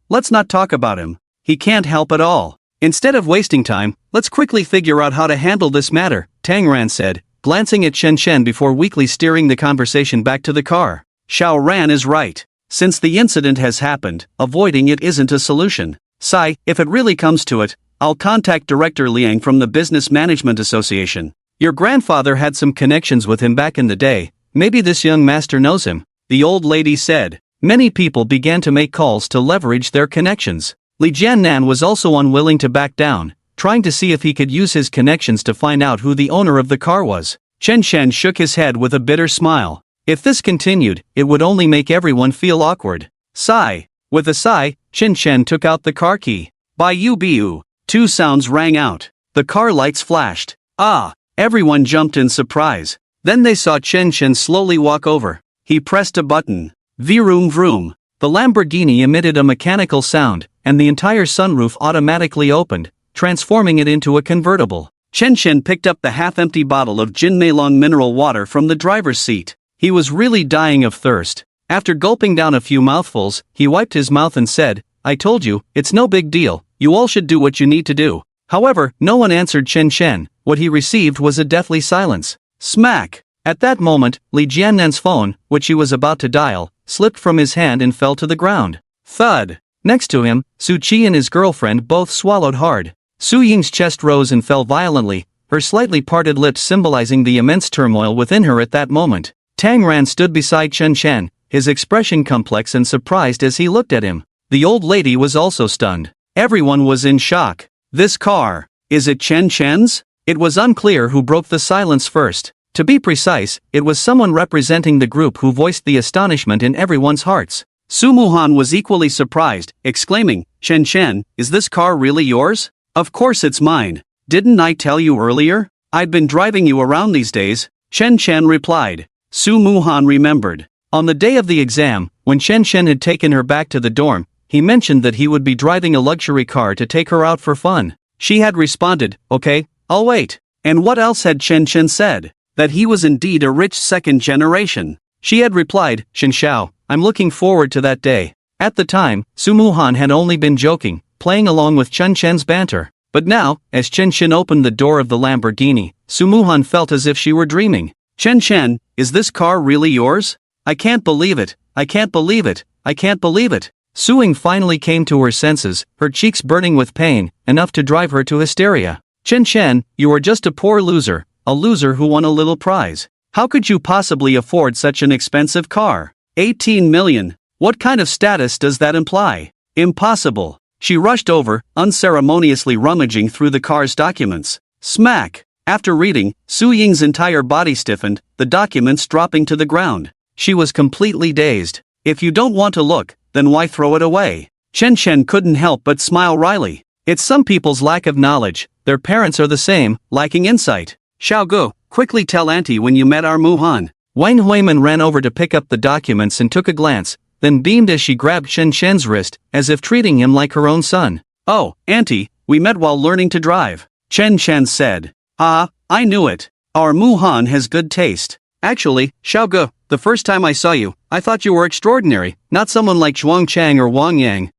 let's not talk about him. He can't help at all. Instead of wasting time, let's quickly figure out how to handle this matter," Tang Ran said. glancing at Chen Chen before weakly steering the conversation back to the car. Xiao Ran is right. Since the incident has happened, avoiding it isn't a solution. Sai, if it really comes to it, I'll contact Director Liang from the Business Management Association. Your grandfather had some connections with him back in the day, maybe this young master knows him, the old lady said. Many people began to make calls to leverage their connections. Li Jiannan was also unwilling to back down, trying to see if he could use his connections to find out who the owner of the car was. Chen Chen shook his head with a bitter smile. If this continued, it would only make everyone feel awkward. Sigh. With a sigh, Chen Chen took out the car key. Biu biu. Two sounds rang out. The car lights flashed. Ah! Everyone jumped in surprise. Then they saw Chen Chen slowly walk over. He pressed a button. Vroom vroom. The Lamborghini emitted a mechanical sound, and the entire sunroof automatically opened, transforming it into a convertible. Chen Chen picked up the half-empty bottle of Jinmeilong mineral water from the driver's seat. He was really dying of thirst. After gulping down a few mouthfuls, he wiped his mouth and said, I told you, it's no big deal, you all should do what you need to do. However, no one answered Chen Chen. What he received was a deathly silence. Smack! At that moment, Li Jiannan's phone, which he was about to dial, slipped from his hand and fell to the ground. Thud! Next to him, Su Qi and his girlfriend both swallowed hard. Su Ying's chest rose and fell violently, her slightly parted lips symbolizing the immense turmoil within her at that moment. Tang Ran stood beside Chen Chen, his expression complex and surprised as he looked at him. The old lady was also stunned. Everyone was in shock. This car, is it Chen Chen's? It was unclear who broke the silence first. To be precise, it was someone representing the group who voiced the astonishment in everyone's hearts. Su Muhan was equally surprised, exclaiming, Chen Chen, is this car really yours? Of course it's mine. Didn't I tell you earlier? I'd been driving you around these days. Chen Chen replied. Su Muhan remembered. On the day of the exam, when Chen Chen had taken her back to the dorm, he mentioned that he would be driving a luxury car to take her out for fun. She had responded, okay, I'll wait. And what else had Chen Chen said? That he was indeed a rich second generation. She had replied, Shen Xiao, I'm looking forward to that day. At the time, Su Muhan had only been joking, playing along with Chen Chen's banter. But now, as Chen Chen opened the door of the Lamborghini, Su Muhan felt as if she were dreaming. Chen Chen, is this car really yours? I can't believe it, I can't believe it, I can't believe it. Su Ying finally came to her senses, her cheeks burning with pain, enough to drive her to hysteria. Chen Chen, you are just a poor loser, a loser who won a little prize. How could you possibly afford such an expensive car? 18 million. What kind of status does that imply? Impossible. She rushed over, unceremoniously rummaging through the car's documents. Smack! After reading, Su Ying's entire body stiffened, the documents dropping to the ground. She was completely dazed. If you don't want to look, then why throw it away? Chen Chen couldn't help but smile wryly. It's some people's lack of knowledge, their parents are the same, lacking insight. Xiaogu, quickly tell Auntie when you met our Muhan. Wang Huiman ran over to pick up the documents and took a glance, then beamed as she grabbed Chen Chen's wrist, as if treating him like her own son. Oh, Auntie, we met while learning to drive. Chen Chen said. Ah, I knew it. Our Muhan has good taste. Actually, Xiaogu, the first time I saw you, I thought you were extraordinary, not someone like Zhuang Chang or Wang Yang.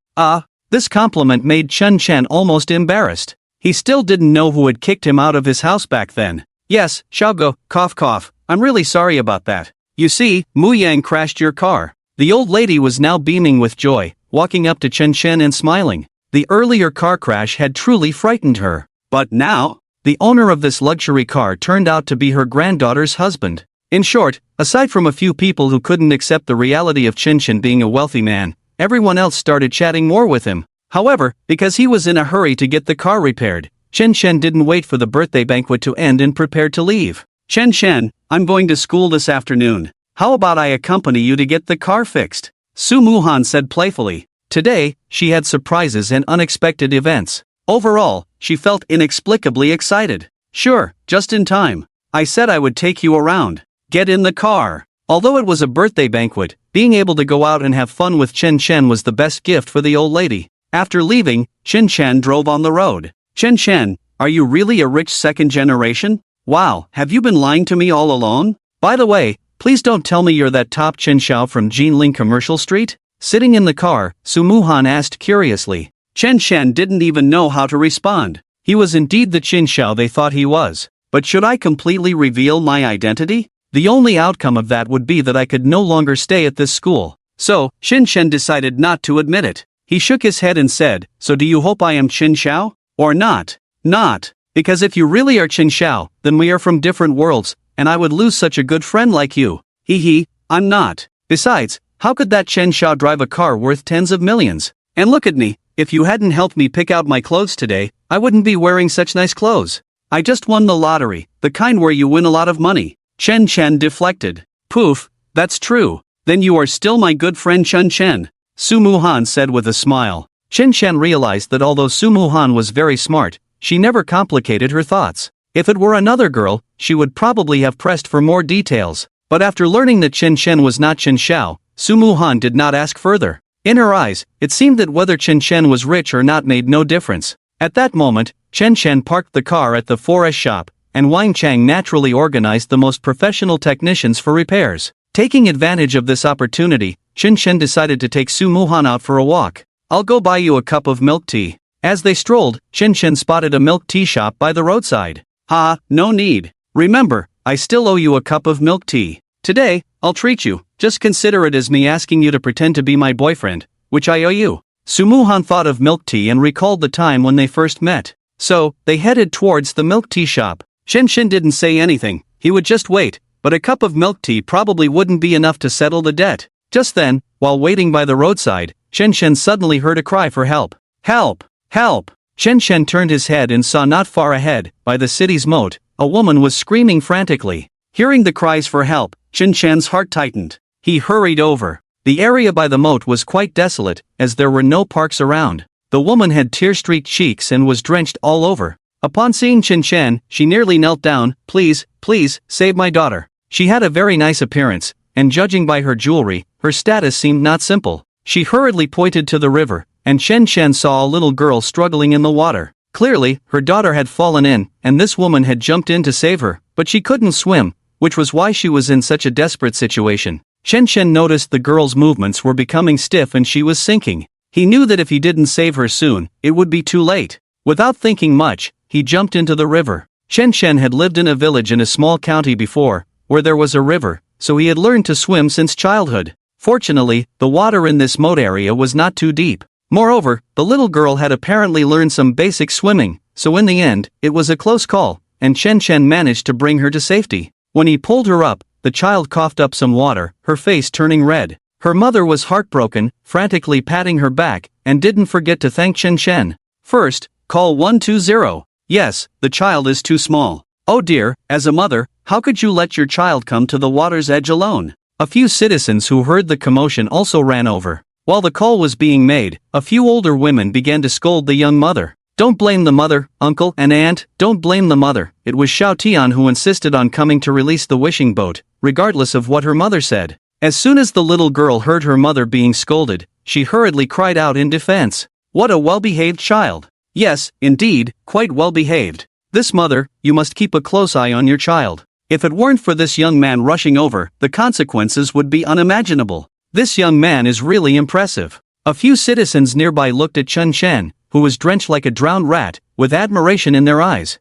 This compliment made Chen Chen almost embarrassed. He still didn't know who had kicked him out of his house back then. Yes, Xiaogu, cough cough, I'm really sorry about that. You see, Mu Yang crashed your car. The old lady was now beaming with joy, walking up to Chen Chen and smiling. The earlier car crash had truly frightened her. But now, the owner of this luxury car turned out to be her granddaughter's husband. In short, aside from a few people who couldn't accept the reality of Chen Chen being a wealthy man, everyone else started chatting more with him. However, because he was in a hurry to get the car repaired, Chen Chen didn't wait for the birthday banquet to end and prepared to leave. Chen Chen, I'm going to school this afternoon. How about I accompany you to get the car fixed? Su Muhan said playfully. Today, she had surprises and unexpected events. Overall, she felt inexplicably excited. Sure, just in time. I said I would take you around. Get in the car. Although it was a birthday banquet, being able to go out and have fun with Chen Chen was the best gift for the old lady. After leaving, Chen Chen drove on the road. Chen Chen, are you really a rich second generation? Wow, have you been lying to me all along? By the way, please don't tell me you're that top Chen Xiao from Jinling Commercial Street? Sitting in the car, Su Muhan asked curiously. Chen Chen didn't even know how to respond. He was indeed the Chen Xiao they thought he was. But should I completely reveal my identity? The only outcome of that would be that I could no longer stay at this school. So, Qin Shen decided not to admit it. He shook his head and said, "So do you hope I am Qin Xiao? Or not?" "Not. Because if you really are Qin Xiao, then we are from different worlds, and I would lose such a good friend like you." "Hee hee, I'm not. Besides, how could that Qin Xiao drive a car worth tens of millions? And look at me, if you hadn't helped me pick out my clothes today, I wouldn't be wearing such nice clothes. I just won the lottery, the kind where you win a lot of money." Chen Chen deflected. "Poof, that's true. Then you are still my good friend Chen Chen," Su Muhan said with a smile. Chen Chen realized that although Su Muhan was very smart, she never complicated her thoughts. If it were another girl, she would probably have pressed for more details. But after learning that Chen Chen was not Qin Xiao, Su Muhan did not ask further. In her eyes, it seemed that whether Chen Chen was rich or not made no difference. At that moment, Chen Chen parked the car at the forest shop, and Wang Chang naturally organized the most professional technicians for repairs. Taking advantage of this opportunity, Chen Chen decided to take Su Muhan out for a walk. "I'll go buy you a cup of milk tea." As they strolled, Chen Chen spotted a milk tea shop by the roadside. "Ha, no need. Remember, I still owe you a cup of milk tea. Today, I'll treat you. Just consider it as me asking you to pretend to be my boyfriend, which I owe you." Su Muhan thought of milk tea and recalled the time when they first met. So, they headed towards the milk tea shop. Chen Chen didn't say anything, he would just wait, but a cup of milk tea probably wouldn't be enough to settle the debt. Just then, while waiting by the roadside, Chen Chen suddenly heard a cry for help. "Help! Help!" Chen Chen turned his head and saw not far ahead, by the city's moat, a woman was screaming frantically. Hearing the cries for help, Chen Chen's heart tightened. He hurried over. The area by the moat was quite desolate, as there were no parks around. The woman had tear-streaked cheeks and was drenched all over. Upon seeing Chen Chen, she nearly knelt down. "Please, please, save my daughter." She had a very nice appearance, and judging by her jewelry, her status seemed not simple. She hurriedly pointed to the river, and Chen Chen saw a little girl struggling in the water. Clearly, her daughter had fallen in, and this woman had jumped in to save her, but she couldn't swim, which was why she was in such a desperate situation. Chen Chen noticed the girl's movements were becoming stiff and she was sinking. He knew that if he didn't save her soon, it would be too late. Without thinking much, he jumped into the river. Chen Chen had lived in a village in a small county before, where there was a river, so he had learned to swim since childhood. Fortunately, the water in this moat area was not too deep. Moreover, the little girl had apparently learned some basic swimming, so in the end, it was a close call, and Chen Chen managed to bring her to safety. When he pulled her up, the child coughed up some water, her face turning red. Her mother was heartbroken, frantically patting her back, and didn't forget to thank Chen Chen. "First, call 120. Yes, the child is too small. Oh dear, as a mother, how could you let your child come to the water's edge alone?" A few citizens who heard the commotion also ran over. While the call was being made, a few older women began to scold the young mother. "Don't blame the mother, uncle and aunt, don't blame the mother." It was Xiao Tian who insisted on coming to release the wishing boat, regardless of what her mother said. As soon as the little girl heard her mother being scolded, she hurriedly cried out in defense. What a well-behaved child. Yes, indeed, quite well-behaved. This mother, you must keep a close eye on your child. If it weren't for this young man rushing over, the consequences would be unimaginable. This young man is really impressive. A few citizens nearby looked at Chen Chen, who was drenched like a drowned rat, with admiration in their eyes.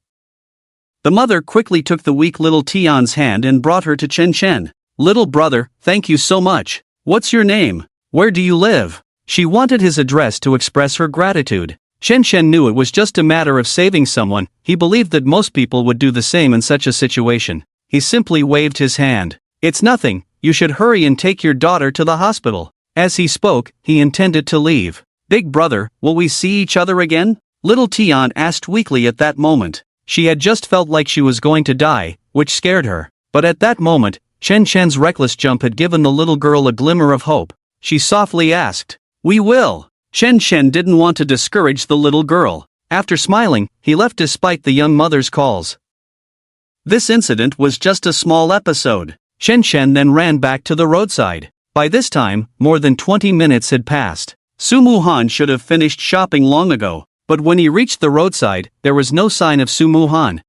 The mother quickly took the weak little Tian's hand and brought her to Chen Chen. "Little brother, thank you so much. What's your name? Where do you live?" She wanted his address to express her gratitude. Chen Chen knew it was just a matter of saving someone. He believed that most people would do the same in such a situation. He simply waved his hand. "It's nothing, you should hurry and take your daughter to the hospital." As he spoke, he intended to leave. "Big brother, will we see each other again?" Little Tian asked weakly at that moment. She had just felt like she was going to die, which scared her. But at that moment, Chen Chen's reckless jump had given the little girl a glimmer of hope. She softly asked, "We will." Chen Chen didn't want to discourage the little girl. After smiling, he left despite the young mother's calls. This incident was just a small episode. Chen Chen then ran back to the roadside. By this time, more than 20 minutes had passed. Su Muhan should have finished shopping long ago, but when he reached the roadside, there was no sign of Su Muhan.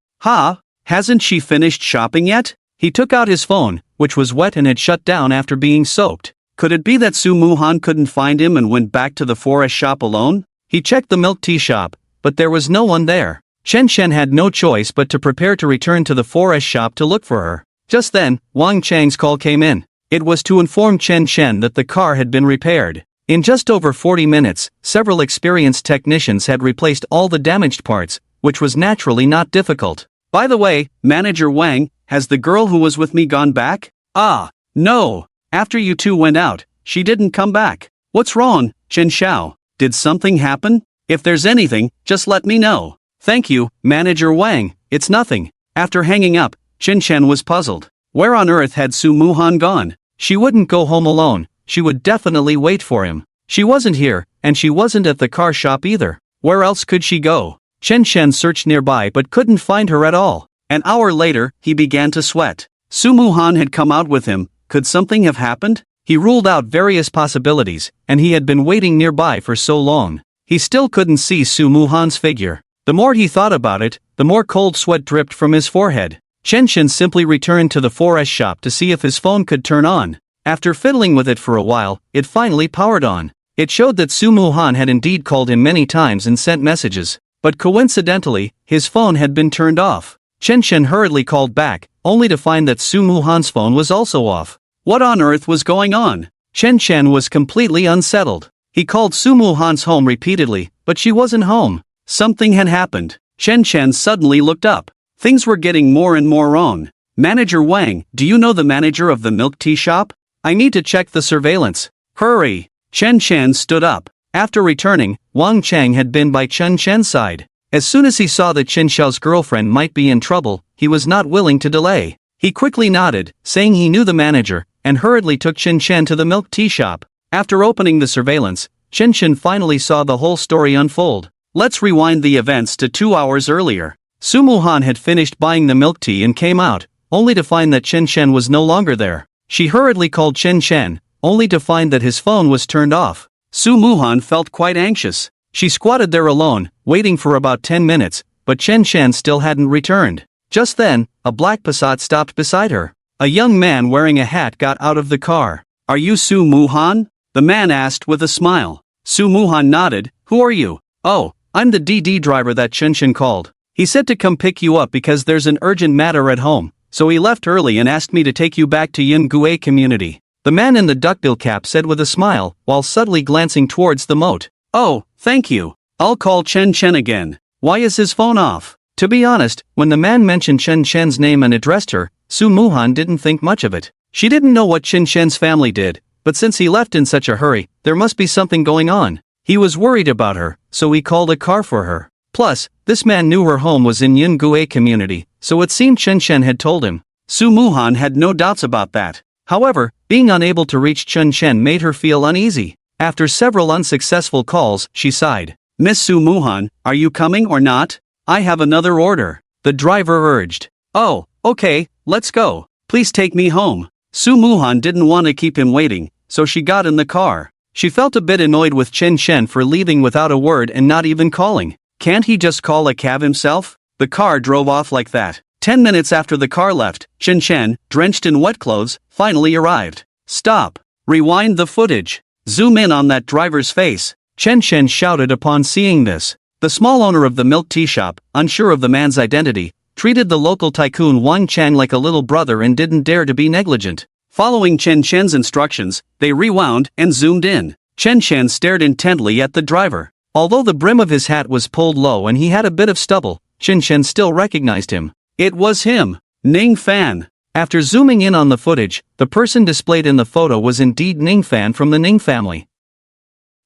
Hasn't she finished shopping yet? He took out his phone, which was wet and had shut down after being soaked. Could it be that Su Muhan couldn't find him and went back to the forest shop alone? He checked the milk tea shop, but there was no one there. Chen Shen had no choice but to prepare to return to the forest shop to look for her. Just then, Wang Chang's call came in. It was to inform Chen Shen that the car had been repaired. In just over 40 minutes, several experienced technicians had replaced all the damaged parts, which was naturally not difficult. By the way, Manager Wang, has the girl who was with me gone back? Ah, no. After you two went out, she didn't come back. What's wrong, Chen Xiao? Did something happen? If there's anything, just let me know. Thank you, Manager Wang, it's nothing. After hanging up, Chen Shen was puzzled. Where on earth had Su Muhan gone? She wouldn't go home alone, she would definitely wait for him. She wasn't here, and she wasn't at the car shop either. Where else could she go? Chen Shen searched nearby but couldn't find her at all. An hour later, he began to sweat. Su Muhan had come out with him. Could something have happened? He ruled out various possibilities, and he had been waiting nearby for so long. He still couldn't see Su Muhan's figure. The more he thought about it, the more cold sweat dripped from his forehead. Chen Shen simply returned to the forest shop to see if his phone could turn on. After fiddling with it for a while, it finally powered on. It showed that Su Muhan had indeed called him many times and sent messages. But coincidentally, his phone had been turned off. Chen Shen hurriedly called back, only to find that Su Muhan's phone was also off. What on earth was going on? Chen Shen was completely unsettled. He called Su Muhan's home repeatedly, but she wasn't home. Something had happened. Chen Shen suddenly looked up. Things were getting more and more wrong. Manager Wang, do you know the manager of the milk tea shop? I need to check the surveillance. Hurry! Chen Shen stood up. After returning, Wang Chang had been by Chen Shen's side. As soon as he saw that Chen Xiao's girlfriend might be in trouble, he was not willing to delay. He quickly nodded, saying he knew the manager, and hurriedly took Chen Shen to the milk tea shop. After opening the surveillance, Chen Shen finally saw the whole story unfold. Let's rewind the events to 2 hours earlier. Su Muhan had finished buying the milk tea and came out, only to find that Chen Shen was no longer there. She hurriedly called Chen Shen, only to find that his phone was turned off. Su Muhan felt quite anxious. She squatted there alone, waiting for about 10 minutes, but Chen Shen still hadn't returned. Just then, a black Passat stopped beside her. A young man wearing a hat got out of the car. Are you Su Muhan? The man asked with a smile. Su Muhan nodded. Who are you? Oh, I'm the DD driver that Chen Shen called. He said to come pick you up because there's an urgent matter at home, so he left early and asked me to take you back to Yungue community. The man in the duckbill cap said with a smile, while subtly glancing towards the moat. Oh, thank you. I'll call Chen Shen again. Why is his phone off? To be honest, when the man mentioned Chen Shen's name and addressed her, Su Muhan didn't think much of it. She didn't know what Chen Shen's family did, but since he left in such a hurry, there must be something going on. He was worried about her, so he called a car for her. Plus, this man knew her home was in Yungue community, so it seemed Chen Shen had told him. Su Muhan had no doubts about that. However, being unable to reach Chen Shen made her feel uneasy. After several unsuccessful calls, she sighed. Miss Su Muhan, are you coming or not? I have another order. The driver urged. Oh, okay, let's go. Please take me home. Su Muhan didn't want to keep him waiting, so she got in the car. She felt a bit annoyed with Chen Shen for leaving without a word and not even calling. Can't he just call a cab himself? The car drove off like that. 10 minutes after the car left, Chen Shen, drenched in wet clothes, finally arrived. Stop. Rewind the footage. Zoom in on that driver's face. Chen Shen shouted upon seeing this. The small owner of the milk tea shop, unsure of the man's identity, treated the local tycoon Wang Chang like a little brother and didn't dare to be negligent. Following Chen Shen's instructions, they rewound and zoomed in. Chen Shen stared intently at the driver. Although the brim of his hat was pulled low and he had a bit of stubble, Chen Shen still recognized him. It was him, Ning Fan. After zooming in on the footage, the person displayed in the photo was indeed Ning Fan from the Ning family.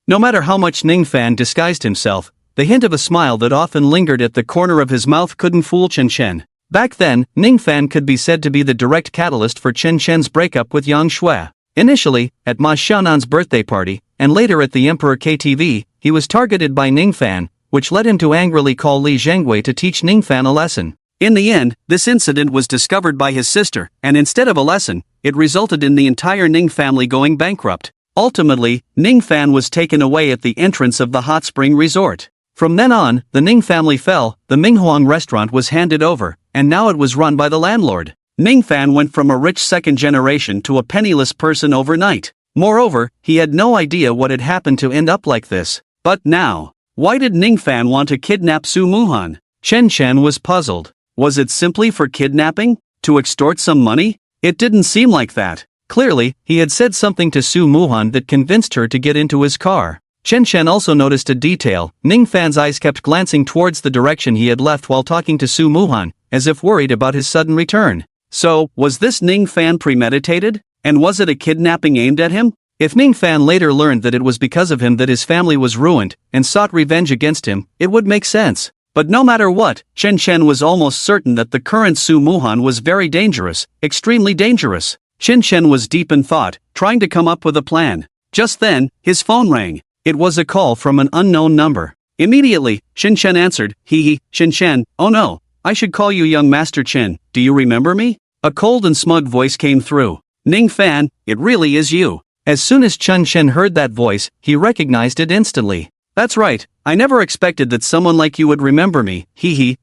No matter how much Ning Fan disguised himself, the hint of a smile that often lingered at the corner of his mouth couldn't fool Chen Shen. Back then, Ning Fan could be said to be the direct catalyst for Chen Shen's breakup with Yang Shui. Initially, at Ma Xiaonan's birthday party, and later at the Emperor KTV, he was targeted by Ning Fan, which led him to angrily call Li Zhengwei to teach Ning Fan a lesson. In the end, this incident was discovered by his sister, and instead of a lesson, it resulted in the entire Ning family going bankrupt. Ultimately, Ning Fan was taken away at the entrance of the hot spring resort. From then on, the Ning family fell, the Minghuang restaurant was handed over, and now it was run by the landlord. Ning Fan went from a rich second generation to a penniless person overnight. Moreover, he had no idea what had happened to end up like this. But now, why did Ning Fan want to kidnap Su Muhan? Chen Chen was puzzled. Was it simply for kidnapping? To extort some money? It didn't seem like that. Clearly, he had said something to Su Muhan that convinced her to get into his car. Chen Chen also noticed a detail. Ning Fan's eyes kept glancing towards the direction he had left while talking to Su Muhan, as if worried about his sudden return. So, was this Ning Fan premeditated? And was it a kidnapping aimed at him? If Ning Fan later learned that it was because of him that his family was ruined, and sought revenge against him, it would make sense. But no matter what, Chen Chen was almost certain that the current Su Muhan was very dangerous, extremely dangerous. Chen Chen was deep in thought, trying to come up with a plan. Just then, his phone rang. It was a call from an unknown number. Immediately, Chen Chen answered, Chen Chen, oh no, I should call you young Master Chen, do you remember me? A cold and smug voice came through. Ning Fan, it really is you. As soon as Chen Chen heard that voice, he recognized it instantly. That's right, I never expected that someone like you would remember me,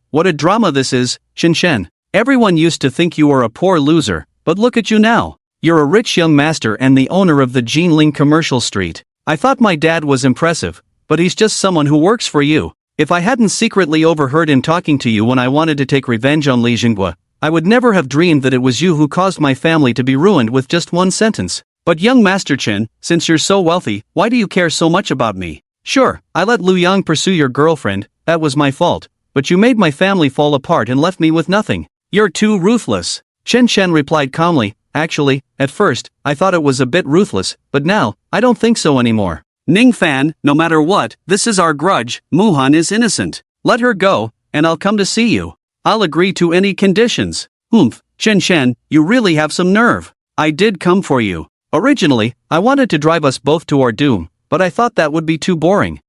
what a drama this is, Chen Chen. Everyone used to think you were a poor loser, but look at you now. You're a rich young master and the owner of the Jinling Commercial Street. I thought my dad was impressive, but he's just someone who works for you. If I hadn't secretly overheard him talking to you when I wanted to take revenge on Li Jinghua, I would never have dreamed that it was you who caused my family to be ruined with just one sentence. But young Master Chen, since you're so wealthy, why do you care so much about me? Sure, I let Lu Yang pursue your girlfriend, that was my fault, but you made my family fall apart and left me with nothing. You're too ruthless. Chen Chen replied calmly, actually, at first, I thought it was a bit ruthless, but now, I don't think so anymore. Ning Fan, no matter what, this is our grudge, Muhan is innocent. Let her go, and I'll come to see you. I'll agree to any conditions. Chen Chen, you really have some nerve. I did come for you. Originally, I wanted to drive us both to our doom, but I thought that would be too boring.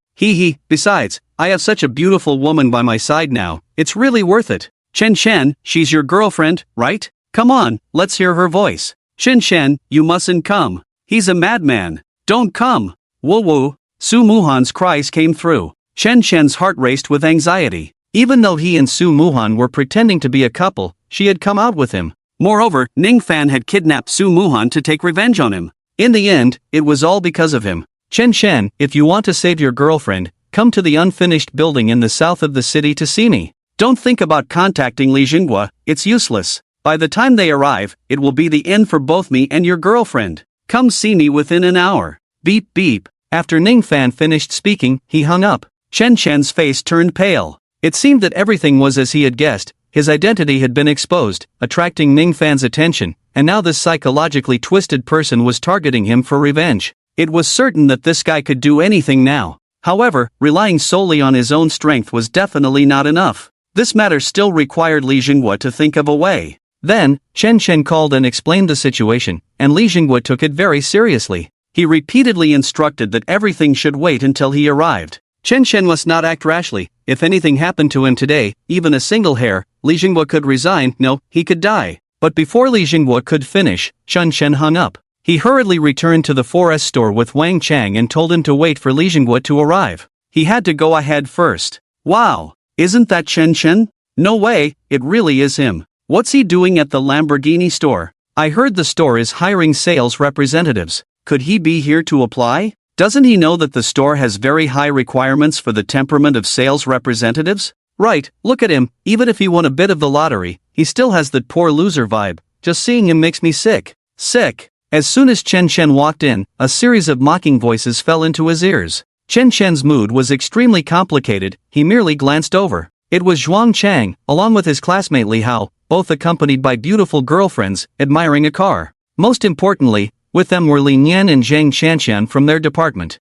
Besides, I have such a beautiful woman by my side now, it's really worth it. Chen Chen, she's your girlfriend, right? Come on, let's hear her voice. Chen Chen, you mustn't come. He's a madman. Don't come. Woo woo. Su Muhan's cries came through. Chen Chen's heart raced with anxiety. Even though he and Su Muhan were pretending to be a couple, she had come out with him. Moreover, Ning Fan had kidnapped Su Muhan to take revenge on him. In the end, it was all because of him. Chen Chen, if you want to save your girlfriend, come to the unfinished building in the south of the city to see me. Don't think about contacting Li Jinghua, it's useless. By the time they arrive, it will be the end for both me and your girlfriend. Come see me within an hour. Beep beep. After Ning Fan finished speaking, he hung up. Chen Chen's face turned pale. It seemed that everything was as he had guessed. His identity had been exposed, attracting Ning Fan's attention, and now this psychologically twisted person was targeting him for revenge. It was certain that this guy could do anything now. However, relying solely on his own strength was definitely not enough. This matter still required Li Jinghua to think of a way. Then, Chen Chen called and explained the situation, and Li Jinghua took it very seriously. He repeatedly instructed that everything should wait until he arrived. Chen Chen must not act rashly. If anything happened to him today, even a single hair, Li Jinghua could resign, no, he could die. But before Li Jinghua could finish, Chen Chen hung up. He hurriedly returned to the forest store with Wang Chang and told him to wait for Li Jinghua to arrive. He had to go ahead first. Wow, isn't that Chen Chen? No way, it really is him. What's he doing at the Lamborghini store? I heard the store is hiring sales representatives. Could he be here to apply? Doesn't he know that the store has very high requirements for the temperament of sales representatives? Right, look at him, even if he won a bit of the lottery, he still has that poor loser vibe. Just seeing him makes me sick. Sick. As soon as Chen Chen walked in, a series of mocking voices fell into his ears. Chen Chen's mood was extremely complicated, he merely glanced over. It was Zhuang Chang, along with his classmate Li Hao, both accompanied by beautiful girlfriends, admiring a car. Most importantly, with them were Li Nian and Zhang Qianqian from their department.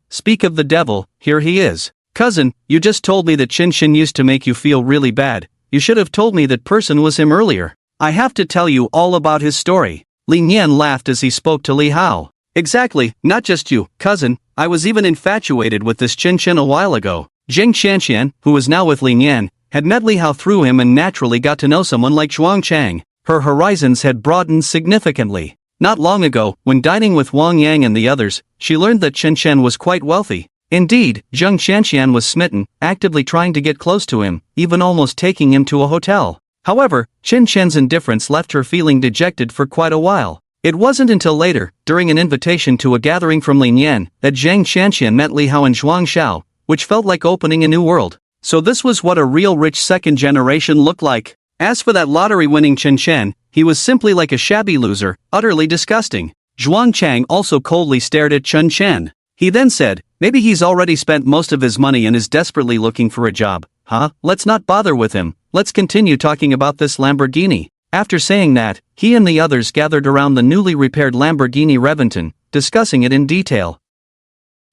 Speak of the devil, here he is. Cousin, you just told me that Chen Chen used to make you feel really bad. You should have told me that person was him earlier. I have to tell you all about his story. Li Nian laughed as he spoke to Li Hao. Exactly, not just you, cousin, I was even infatuated with this Chen Chen a while ago. Zhang Qianqian, who was now with Li Nian, had met Li Hao through him and naturally got to know someone like Zhuang Chang. Her horizons had broadened significantly. Not long ago, when dining with Wang Yang and the others, she learned that Chen Chen was quite wealthy. Indeed, Zhang Qianqian was smitten, actively trying to get close to him, even almost taking him to a hotel. However, Chen Chen's indifference left her feeling dejected for quite a while. It wasn't until later, during an invitation to a gathering from Li Nian, that Zhang Qianqian met Li Hao and Zhuang Xiao, which felt like opening a new world. So this was what a real rich second generation looked like. As for that lottery-winning Chen Chen, he was simply like a shabby loser, utterly disgusting. Zhuang Chang also coldly stared at Chen Chen. He then said, maybe he's already spent most of his money and is desperately looking for a job. Huh? Let's not bother with him. Let's continue talking about this Lamborghini. After saying that, he and the others gathered around the newly repaired Lamborghini Reventon, discussing it in detail.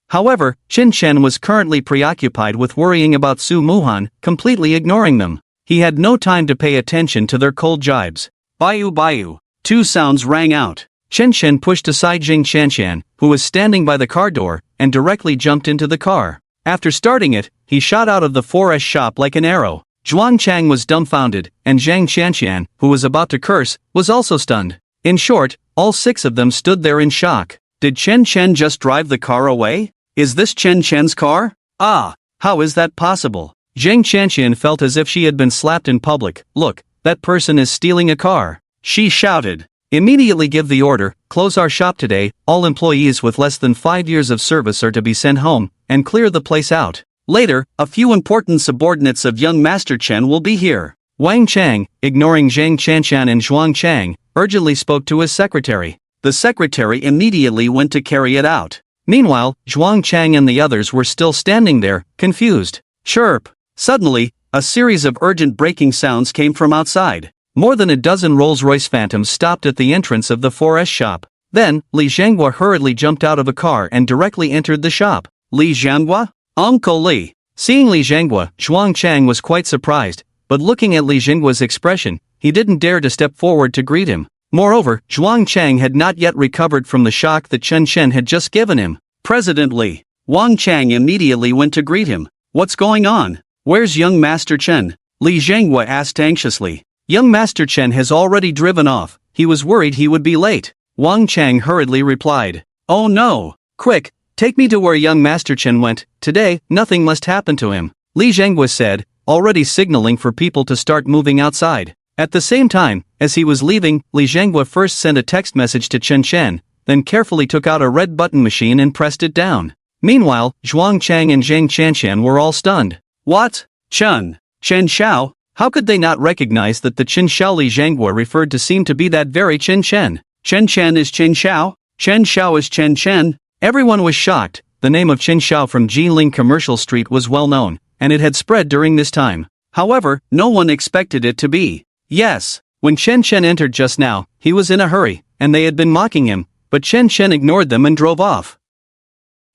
However, Chen Chen was currently preoccupied with worrying about Su Muhan, completely ignoring them. He had no time to pay attention to their cold jibes. Bayu bayu. Two sounds rang out. Chen Chen pushed aside Jing Shanshan, who was standing by the car door, and directly jumped into the car. After starting it, he shot out of the 4S shop like an arrow. Zhuang Chang was dumbfounded, and Zhang Shanshan, who was about to curse, was also stunned. In short, all 6 of them stood there in shock. Did Chen Chen just drive the car away? Is this Chen Chen's car? Ah, how is that possible? Zhang Shanshan felt as if she had been slapped in public. Look, that person is stealing a car. She shouted. Immediately give the order, close our shop today, all employees with less than 5 years of service are to be sent home, and clear the place out. Later, a few important subordinates of young Master Chen will be here. Wang Chang, ignoring Zhang Chanshan and Zhuang Chang, urgently spoke to his secretary. The secretary immediately went to carry it out. Meanwhile, Zhuang Chang and the others were still standing there, confused. Chirp! Suddenly, a series of urgent braking sounds came from outside. More than a dozen Rolls-Royce Phantoms stopped at the entrance of the 4S shop. Then, Li Zhanghua hurriedly jumped out of a car and directly entered the shop. Li Zhanghua? Uncle Li. Seeing Li Zhanghua, Zhuang Chang was quite surprised, but looking at Li Zhenghua's expression, he didn't dare to step forward to greet him. Moreover, Zhuang Chang had not yet recovered from the shock that Chen Chen had just given him. President Li. Wang Chang immediately went to greet him. What's going on? Where's young Master Chen? Li Zhanghua asked anxiously. Young Master Chen has already driven off. He was worried he would be late. Wang Chang hurriedly replied. Oh no! Quick, take me to where young Master Chen went. Today, nothing must happen to him. Li Zhanghua said, already signaling for people to start moving outside. At the same time, as he was leaving, Li Zhanghua first sent a text message to Chen Chen, then carefully took out a red button machine and pressed it down. Meanwhile, Zhuang Chang and Zhang Chanshan were all stunned. What? Chen Xiao? How could they not recognize that the Chen Xiao Li Zhanghua referred to seemed to be that very Chen Chen? Chen Chen is Chen Xiao? Chen Xiao is Chen Chen? Everyone was shocked. The name of Chen Xiao from Jinling Commercial Street was well known, and it had spread during this time. However, no one expected it to be. Yes, when Chen Chen entered just now, he was in a hurry, and they had been mocking him, but Chen Chen ignored them and drove off.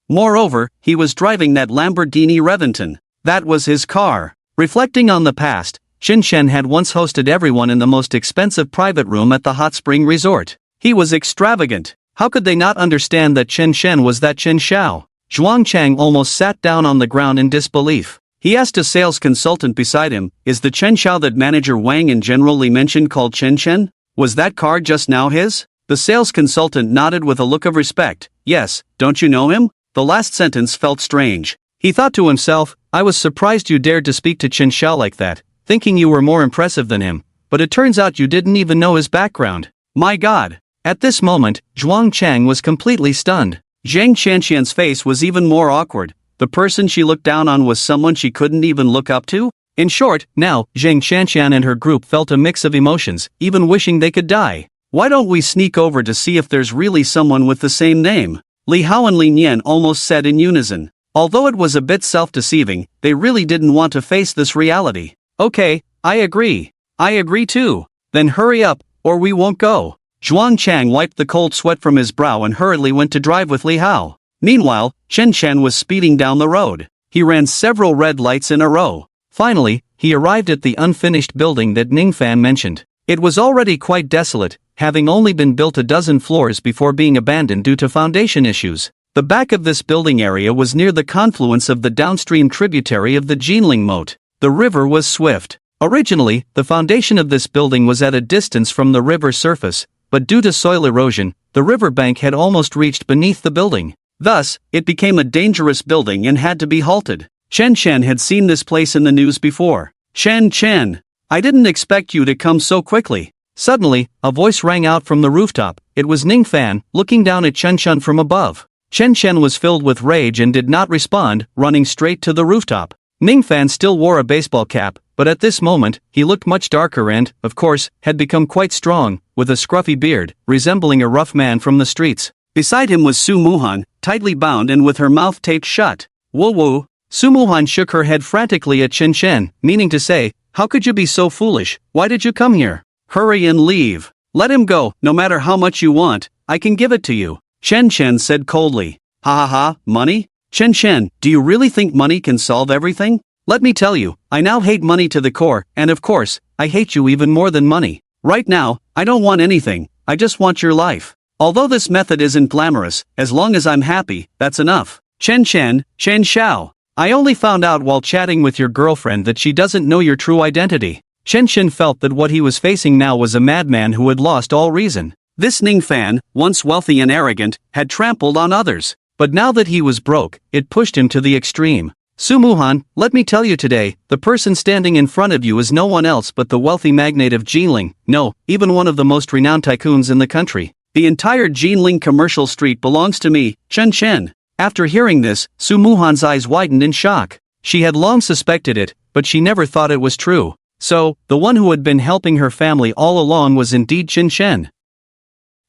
Moreover, he was driving that Lamborghini Reventon. That was his car. Reflecting on the past, Chen Chen had once hosted everyone in the most expensive private room at the hot spring resort. He was extravagant. How could they not understand that Chen Chen was that Chen Xiao? Zhuang Chang almost sat down on the ground in disbelief. He asked a sales consultant beside him, is the Chen Xiao that manager Wang and General Li mentioned called Chen Chen? Was that car just now his? The sales consultant nodded with a look of respect. Yes, don't you know him? The last sentence felt strange. He thought to himself, I was surprised you dared to speak to Chen Xiao like that, thinking you were more impressive than him, but it turns out you didn't even know his background. My God! At this moment, Zhuang Chang was completely stunned. Zhang Chanshan's face was even more awkward. The person she looked down on was someone she couldn't even look up to? In short, now, Zhang Chanshan and her group felt a mix of emotions, even wishing they could die. Why don't we sneak over to see if there's really someone with the same name? Li Hao and Li Nian almost said in unison. Although it was a bit self-deceiving, they really didn't want to face this reality. Okay, I agree. I agree too. Then hurry up, or we won't go. Zhuang Chang wiped the cold sweat from his brow and hurriedly went to drive with Li Hao. Meanwhile, Chen Chen was speeding down the road. He ran several red lights in a row. Finally, he arrived at the unfinished building that Ningfan mentioned. It was already quite desolate, having only been built a dozen floors before being abandoned due to foundation issues. The back of this building area was near the confluence of the downstream tributary of the Jinling Moat. The river was swift. Originally, the foundation of this building was at a distance from the river surface, but due to soil erosion, the riverbank had almost reached beneath the building. Thus, it became a dangerous building and had to be halted. Chen Chen had seen this place in the news before. Chen Chen! I didn't expect you to come so quickly. Suddenly, a voice rang out from the rooftop. It was Ningfan, looking down at Chen Chen from above. Chen Chen was filled with rage and did not respond, running straight to the rooftop. Ningfan still wore a baseball cap, but at this moment, he looked much darker and, of course, had become quite strong, with a scruffy beard, resembling a rough man from the streets. Beside him was Su Muhan, tightly bound and with her mouth taped shut. Woo woo. Su Muhan shook her head frantically at Chen Chen, meaning to say, "How could you be so foolish? Why did you come here? Hurry and leave. Let him go, no matter how much you want, I can give it to you." Chen Chen said coldly. Ha ha ha, money? Chen Chen, do you really think money can solve everything? Let me tell you, I now hate money to the core, and of course, I hate you even more than money. Right now, I don't want anything, I just want your life. Although this method isn't glamorous, as long as I'm happy, that's enough. Chen Chen Xiao. I only found out while chatting with your girlfriend that she doesn't know your true identity. Chen Chen felt that what he was facing now was a madman who had lost all reason. This Ningfan, once wealthy and arrogant, had trampled on others. But now that he was broke, it pushed him to the extreme. Su Muhan, let me tell you today, the person standing in front of you is no one else but the wealthy magnate of Jinling, no, even one of the most renowned tycoons in the country. The entire Jinling commercial street belongs to me, Chen Chen. After hearing this, Su Muhan's eyes widened in shock. She had long suspected it, but she never thought it was true. So, the one who had been helping her family all along was indeed Chen Chen.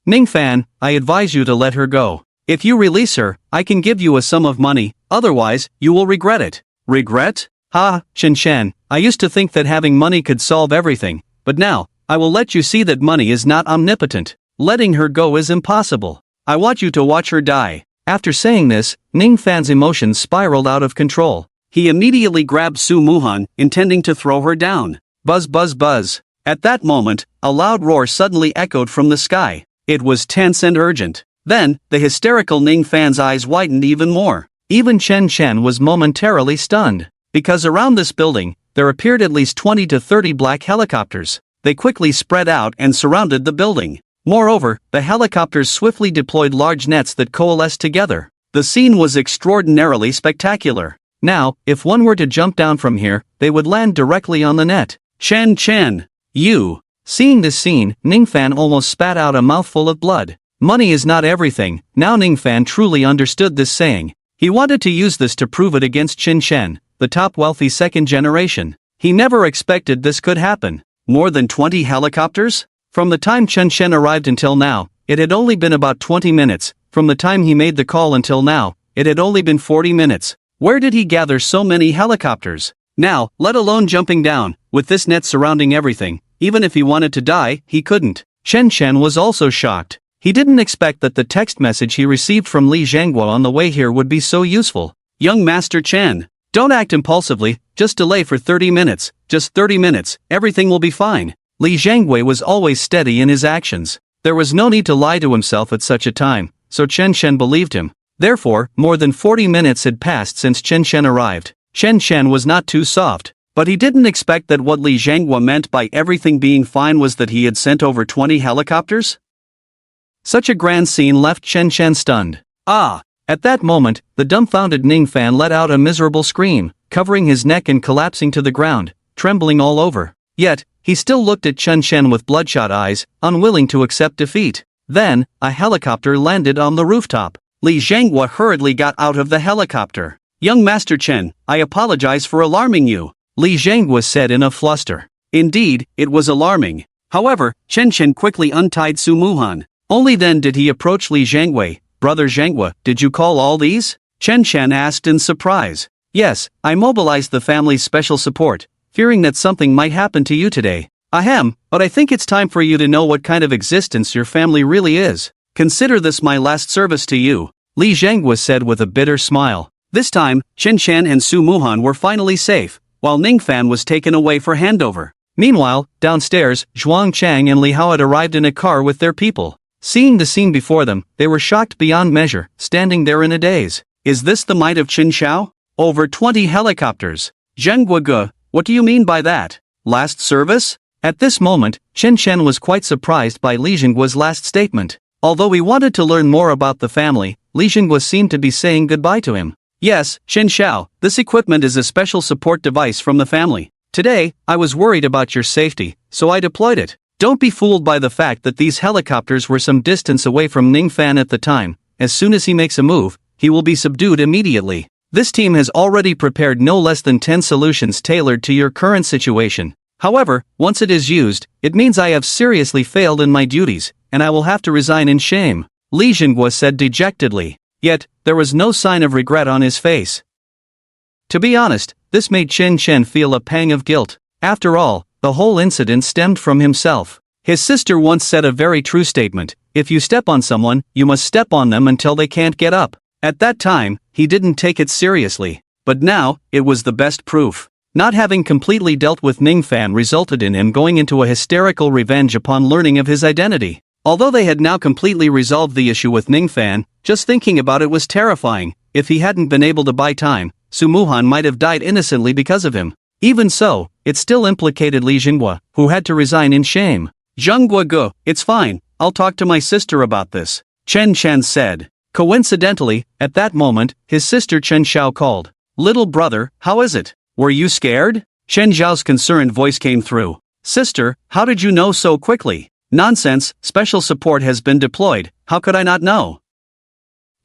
Ningfan, I advise you to let her go. If you release her, I can give you a sum of money, otherwise, you will regret it. Regret? Ha, Chen Chen, I used to think that having money could solve everything, but now, I will let you see that money is not omnipotent. Letting her go is impossible. I want you to watch her die. After saying this, Ningfan's emotions spiraled out of control. He immediately grabbed Su Muhan, intending to throw her down. Buzz buzz buzz. At that moment, a loud roar suddenly echoed from the sky. It was tense and urgent. Then, the hysterical Ningfan's eyes widened even more. Even Chen Chen was momentarily stunned. Because around this building, there appeared at least 20 to 30 black helicopters. They quickly spread out and surrounded the building. Moreover, the helicopters swiftly deployed large nets that coalesced together. The scene was extraordinarily spectacular. Now, if one were to jump down from here, they would land directly on the net. Chen Chen! You! Seeing this scene, Ningfan almost spat out a mouthful of blood. Money is not everything. Now Ningfan truly understood this saying. He wanted to use this to prove it against Chen Chen, the top wealthy second generation. He never expected this could happen. More than 20 helicopters? From the time Chen Chen arrived until now, it had only been about 20 minutes. From the time he made the call until now, it had only been 40 minutes. Where did he gather so many helicopters? Now, let alone jumping down, with this net surrounding everything, even if he wanted to die, he couldn't. Chen Chen was also shocked. He didn't expect that the text message he received from Li Zhanghua on the way here would be so useful. Young Master Chen, don't act impulsively, just delay for 30 minutes, just 30 minutes, everything will be fine. Li Zhanghua was always steady in his actions. There was no need to lie to himself at such a time, so Chen Chen believed him. Therefore, more than 40 minutes had passed since Chen Chen arrived. Chen Chen was not too soft, but he didn't expect that what Li Zhanghua meant by everything being fine was that he had sent over 20 helicopters? Such a grand scene left Chen Chen stunned. Ah! At that moment, the dumbfounded Ningfan let out a miserable scream, covering his neck and collapsing to the ground, trembling all over. Yet, he still looked at Chen Chen with bloodshot eyes, unwilling to accept defeat. Then, a helicopter landed on the rooftop. Li Zhanghua hurriedly got out of the helicopter. Young Master Chen, I apologize for alarming you, Li Zhanghua said in a fluster. Indeed, it was alarming. However, Chen Chen quickly untied Su Muhan. Only then did he approach Li Zhanghua. Brother Zhanghua, did you call all these? Chen Chen asked in surprise. Yes, I mobilized the family's special support, fearing that something might happen to you today. Ahem, but I think it's time for you to know what kind of existence your family really is. Consider this my last service to you, Li Zhanghua said with a bitter smile. This time, Chen Chen and Su Muhan were finally safe, while Ningfan was taken away for handover. Meanwhile, downstairs, Zhuang Chang and Li Hao had arrived in a car with their people. Seeing the scene before them, they were shocked beyond measure, standing there in a daze. Is this the might of Qin Shao? Over 20 helicopters. Zhenghua Ge, what do you mean by that? Last service? At this moment, Chen Chen was quite surprised by Li Zhenghua's last statement. Although he wanted to learn more about the family, Li Zhenghua seemed to be saying goodbye to him. Yes, Qin Shao, this equipment is a special support device from the family. Today, I was worried about your safety, so I deployed it. Don't be fooled by the fact that these helicopters were some distance away from Ningfan at the time. As soon as he makes a move, he will be subdued immediately. This team has already prepared no less than 10 solutions tailored to your current situation. However, once it is used, it means I have seriously failed in my duties, and I will have to resign in shame, Li Jinghua said dejectedly. Yet, there was no sign of regret on his face. To be honest, this made Chen Chen feel a pang of guilt. After all, the whole incident stemmed from himself. His sister once said a very true statement: if you step on someone, you must step on them until they can't get up. At that time, he didn't take it seriously. But now, it was the best proof. Not having completely dealt with Ningfan resulted in him going into a hysterical revenge upon learning of his identity. Although they had now completely resolved the issue with Ningfan, just thinking about it was terrifying. If he hadn't been able to buy time, Su Muhan might have died innocently because of him. Even so, it still implicated Li Jinghua, who had to resign in shame. Zhenghua Gu, it's fine, I'll talk to my sister about this, Chen Chen said. Coincidentally, at that moment, his sister Chen Xiao called. Little brother, how is it? Were you scared? Chen Xiao's concerned voice came through. Sister, how did you know so quickly? Nonsense, special support has been deployed, how could I not know?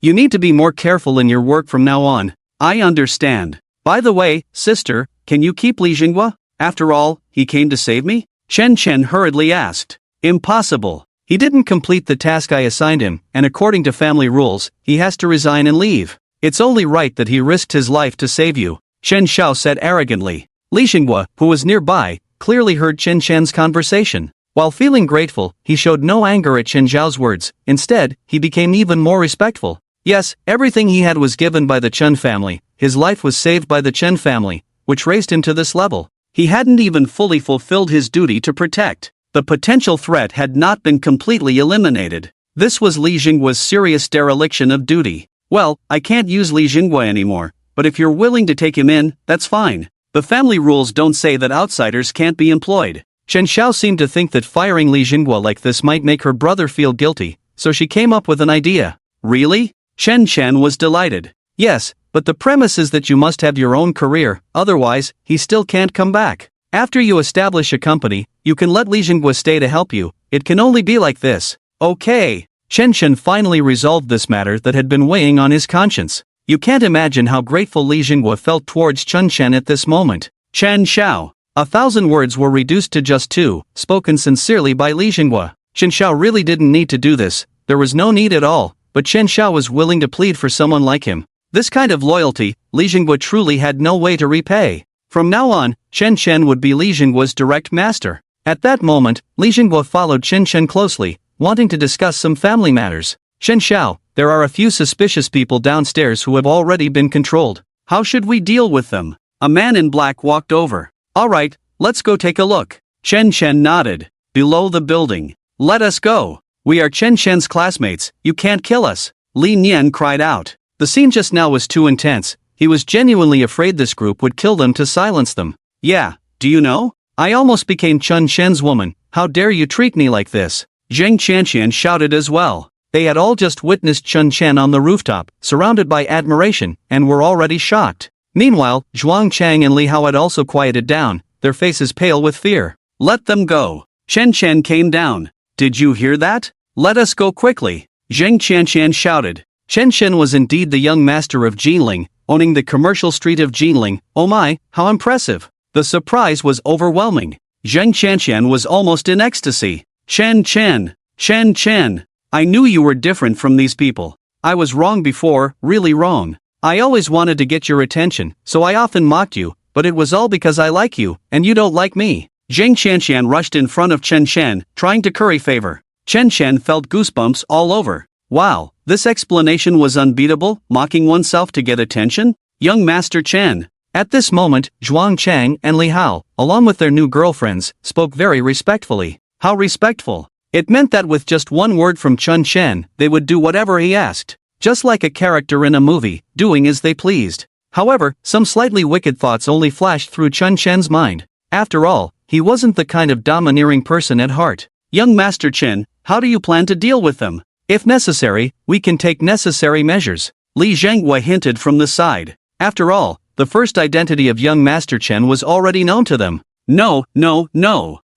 You need to be more careful in your work from now on. I understand. By the way, sister, can you keep Li Jinghua? After all, he came to save me? Chen Chen hurriedly asked. Impossible. He didn't complete the task I assigned him, and according to family rules, he has to resign and leave. It's only right that he risked his life to save you, Chen Xiao said arrogantly. Li Jinghua, who was nearby, clearly heard Chen Chen's conversation. While feeling grateful, he showed no anger at Chen Zhao's words. Instead, he became even more respectful. Yes, everything he had was given by the Chen family. His life was saved by the Chen family, which raised him to this level. He hadn't even fully fulfilled his duty to protect. The potential threat had not been completely eliminated. This was Li Jinghua's serious dereliction of duty. Well, I can't use Li Jinghua anymore, but if you're willing to take him in, that's fine. The family rules don't say that outsiders can't be employed. Chen Xiao seemed to think that firing Li Jinghua like this might make her brother feel guilty, so she came up with an idea. Really? Chen Chen was delighted. Yes, but the premise is that you must have your own career, otherwise, he still can't come back. After you establish a company, you can let Li Jinghua stay to help you. It can only be like this. Okay. Chen Chen finally resolved this matter that had been weighing on his conscience. You can't imagine how grateful Li Jinghua felt towards Chen Chen at this moment. Chen Xiao. 1,000 words were reduced to just 2, spoken sincerely by Li Jinghua. Chen Xiao really didn't need to do this. There was no need at all, but Chen Xiao was willing to plead for someone like him. This kind of loyalty, Li Jinghua truly had no way to repay. From now on, Chen Chen would be Li Jinghua's direct master. At that moment, Li Jinghua followed Chen Chen closely, wanting to discuss some family matters. Chen Xiao, there are a few suspicious people downstairs who have already been controlled. How should we deal with them? A man in black walked over. Alright, let's go take a look. Chen Chen nodded. Below the building. Let us go. We are Chen Chen's classmates, you can't kill us. Li Nian cried out. The scene just now was too intense. He was genuinely afraid this group would kill them to silence them. Yeah, do you know? I almost became Chen Chen's woman. How dare you treat me like this? Zheng Qianqian shouted as well. They had all just witnessed Chen Chen on the rooftop, surrounded by admiration, and were already shocked. Meanwhile, Zhuang Chang and Li Hao had also quieted down, their faces pale with fear. Let them go. Chen Chen came down. Did you hear that? Let us go quickly. Zheng Qianqian shouted. Chen Chen was indeed the young master of Jinling, owning the commercial street of Jinling. Oh my, how impressive. The surprise was overwhelming. Zheng Qianqian was almost in ecstasy. Chen Chen. Chen Chen. I knew you were different from these people. I was wrong before, really wrong. I always wanted to get your attention, so I often mocked you, but it was all because I like you, and you don't like me. Zheng Qianqian rushed in front of Chen Chen, trying to curry favor. Chen Chen felt goosebumps all over. Wow, this explanation was unbeatable, mocking oneself to get attention? Young Master Chen. At this moment, Zhuang Chang and Li Hao, along with their new girlfriends, spoke very respectfully. How respectful. It meant that with just one word from Chen Chen, they would do whatever he asked. Just like a character in a movie, doing as they pleased. However, some slightly wicked thoughts only flashed through Chen Chen's mind. After all, he wasn't the kind of domineering person at heart. Young Master Chen, how do you plan to deal with them? If necessary, we can take necessary measures. Li Zhenghua hinted from the side. After all, the first identity of young Master Chen was already known to them. No.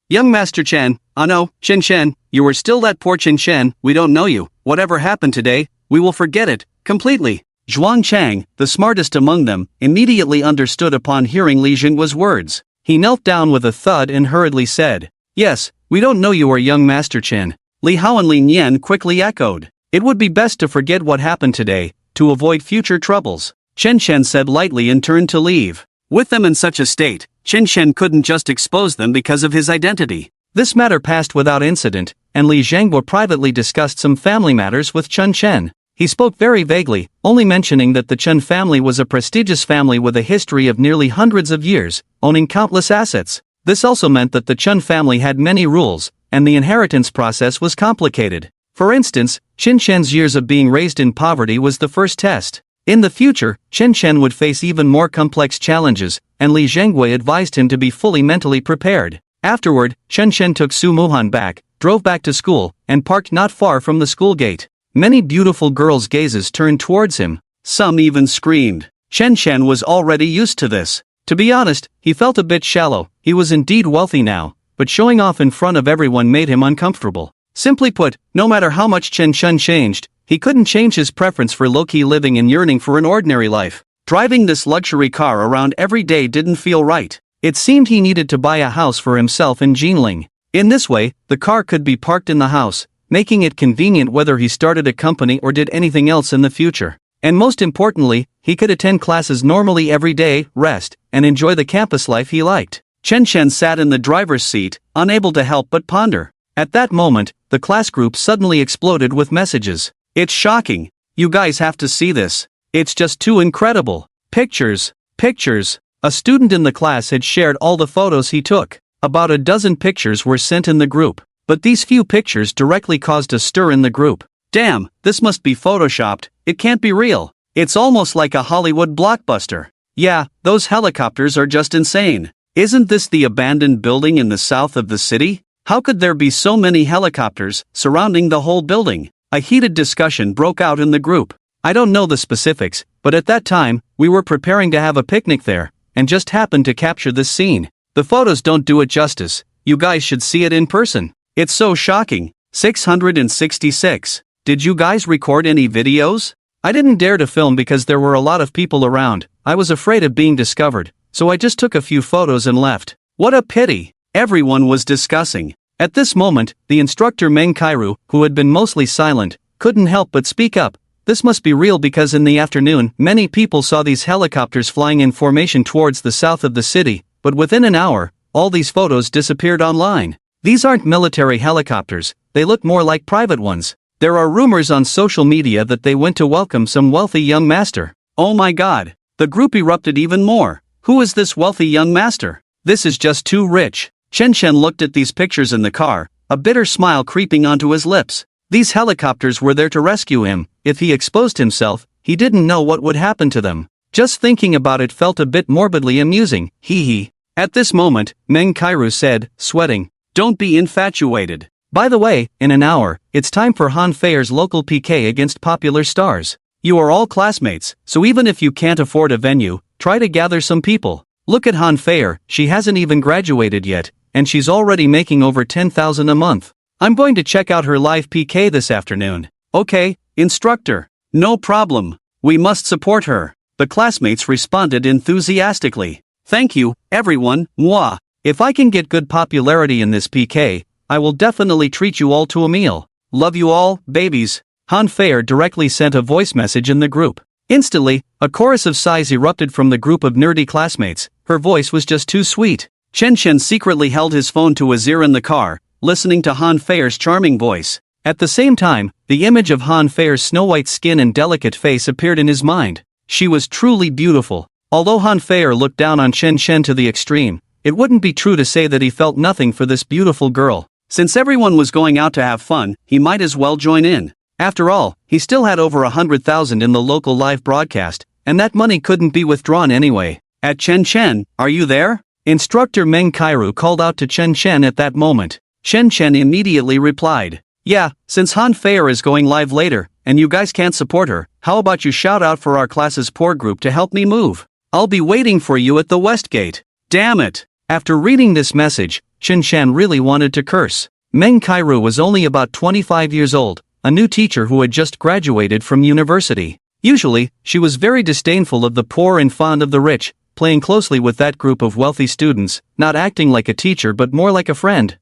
Young Master Chen, no, Chen Chen, you were still that poor Chen Chen, we don't know you. Whatever happened today, we will forget it, completely. Zhuang Chang, the smartest among them, immediately understood upon hearing Li Jinghua's words. He knelt down with a thud and hurriedly said, "Yes, we don't know you are young Master Chen." Li Hao and Li Nian quickly echoed. "It would be best to forget what happened today, to avoid future troubles," Chen Shen said lightly and turned to leave. With them in such a state, Chen Shen couldn't just expose them because of his identity. This matter passed without incident, and Li Zhenghua privately discussed some family matters with Chen Shen. He spoke very vaguely, only mentioning that the Chen family was a prestigious family with a history of nearly hundreds of years, owning countless assets. This also meant that the Chen family had many rules, and the inheritance process was complicated. For instance, Chen Shen's years of being raised in poverty was the first test. In the future, Chen Shen would face even more complex challenges, and Li Zhenghua advised him to be fully mentally prepared. Afterward, Chen Shen took Su Muhan back, drove back to school, and parked not far from the school gate. Many beautiful girls' gazes turned towards him. Some even screamed. Chen Shen was already used to this. To be honest, he felt a bit shallow. He was indeed wealthy now, but showing off in front of everyone made him uncomfortable. Simply put, no matter how much Chen Shen changed, he couldn't change his preference for low-key living and yearning for an ordinary life. Driving this luxury car around every day didn't feel right. It seemed he needed to buy a house for himself in Jinling. In this way, the car could be parked in the house, making it convenient whether he started a company or did anything else in the future. And most importantly, he could attend classes normally every day, rest, and enjoy the campus life he liked. Chen Shen sat in the driver's seat, unable to help but ponder. At that moment, the class group suddenly exploded with messages. "It's shocking. You guys have to see this. It's just too incredible. Pictures, pictures." A student in the class had shared all the photos he took. About a dozen pictures were sent in the group, but these few pictures directly caused a stir in the group. "Damn, this must be photoshopped. It can't be real. It's almost like a Hollywood blockbuster. Yeah, those helicopters are just insane. Isn't this the abandoned building in the south of the city? How could there be so many helicopters surrounding the whole building?" A heated discussion broke out in the group. I don't know the specifics, but at that time, we were preparing to have a picnic there, and just happened to capture this scene. The photos don't do it justice. You guys should see it in person. It's so shocking. 666. Did you guys record any videos? I didn't dare to film because there were a lot of people around. I was afraid of being discovered, so I just took a few photos and left. What a pity. Everyone was discussing. At this moment, the instructor Meng Kairu, who had been mostly silent, couldn't help but speak up. This must be real because in the afternoon, many people saw these helicopters flying in formation towards the south of the city, but within an hour, all these photos disappeared online. These aren't military helicopters, they look more like private ones. There are rumors on social media that they went to welcome some wealthy young master. Oh my god, the group erupted even more. Who is this wealthy young master? This is just too rich. Chen Shen looked at these pictures in the car, a bitter smile creeping onto his lips. These helicopters were there to rescue him. If he exposed himself, he didn't know what would happen to them. Just thinking about it felt a bit morbidly amusing, hee hee. At this moment, Meng Kairu said, sweating, "Don't be infatuated. By the way, in an hour, it's time for Han Feier's local PK against popular stars. You are all classmates, so even if you can't afford a venue, try to gather some people. Look at Han Feier, she hasn't even graduated yet, and she's already making over 10,000 a month. I'm going to check out her live PK this afternoon." "Okay, instructor. No problem. We must support her." The classmates responded enthusiastically. "Thank you, everyone, mwah. If I can get good popularity in this PK, I will definitely treat you all to a meal. Love you all, babies." Han Feier directly sent a voice message in the group. Instantly, a chorus of sighs erupted from the group of nerdy classmates. Her voice was just too sweet. Chen Shen secretly held his phone to his ear in the car, listening to Han Feier's charming voice. At the same time, the image of Han Feier's snow-white skin and delicate face appeared in his mind. She was truly beautiful. Although Han Feier looked down on Chen Shen to the extreme, it wouldn't be true to say that he felt nothing for this beautiful girl. Since everyone was going out to have fun, he might as well join in. After all, he still had over 100,000 in the local live broadcast, and that money couldn't be withdrawn anyway. "At Chen Shen, are you there?" Instructor Meng Kairu called out to Chen Shen at that moment. Chen Shen immediately replied, "Yeah, since Han Feier is going live later, and you guys can't support her, how about you shout out for our class's poor group to help me move? I'll be waiting for you at the West Gate." Damn it! After reading this message, Chen Shen really wanted to curse. Meng Kairu was only about 25 years old, a new teacher who had just graduated from university. Usually, she was very disdainful of the poor and fond of the rich, playing closely with that group of wealthy students, not acting like a teacher but more like a friend.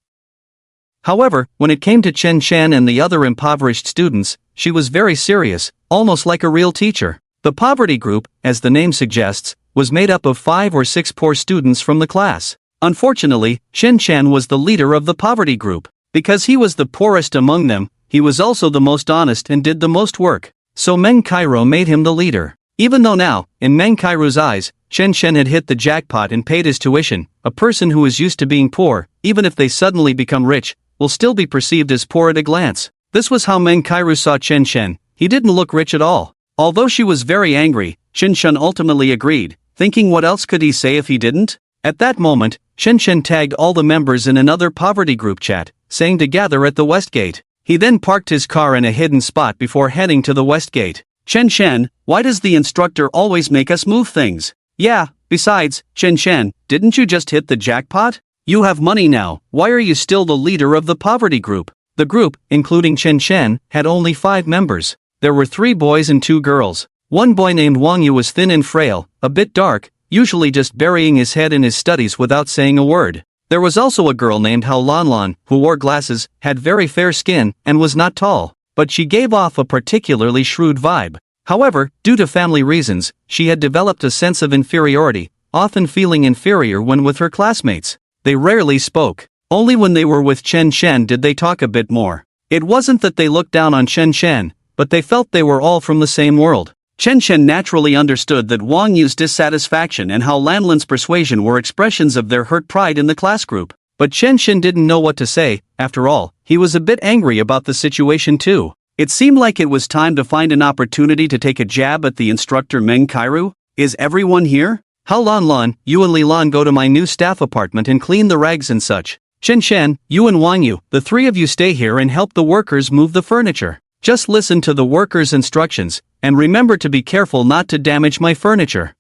However, when it came to Chen Shan and the other impoverished students, she was very serious, almost like a real teacher. The poverty group, as the name suggests, was made up of 5 or 6 poor students from the class. Unfortunately, Chen Shan was the leader of the poverty group. Because he was the poorest among them, he was also the most honest and did the most work. So Meng Cairo made him the leader. Even though now, in Meng Cairo's eyes, Chen Shan had hit the jackpot and paid his tuition, a person who is used to being poor, even if they suddenly become rich, will still be perceived as poor at a glance. This was how Meng Cairo saw Chen Shan. He didn't look rich at all. Although she was very angry, Chen Shan ultimately agreed, thinking what else could he say if he didn't? At that moment, Chen Shan tagged all the members in another poverty group chat, saying to gather at the West Gate. He then parked his car in a hidden spot before heading to the West Gate. Chen Shan, why does the instructor always make us move things? Yeah, besides, Chen Shan, didn't you just hit the jackpot? You have money now, why are you still the leader of the poverty group? The group, including Chen Shan, had only 5 members. There were 3 boys and 2 girls. One boy named Wang Yu was thin and frail, a bit dark, usually just burying his head in his studies without saying a word. There was also a girl named Hao Lanlan, who wore glasses, had very fair skin, and was not tall, but she gave off a particularly shrewd vibe. However, due to family reasons, she had developed a sense of inferiority, often feeling inferior when with her classmates. They rarely spoke. Only when they were with Chen Shan did they talk a bit more. It wasn't that they looked down on Chen Shan, but they felt they were all from the same world. Chen Shan naturally understood that Wang Yu's dissatisfaction and Hao Lanlan's persuasion were expressions of their hurt pride in the class group. But Chen Shan didn't know what to say. After all, he was a bit angry about the situation too. It seemed like it was time to find an opportunity to take a jab at the instructor Meng Cairo. Is everyone here? Hao Lanlan, you and Li Lan go to my new staff apartment and clean the rags and such. Chen Shan, you and Wang Yu, the 3 of you stay here and help the workers move the furniture. Just listen to the workers' instructions, and remember to be careful not to damage my furniture.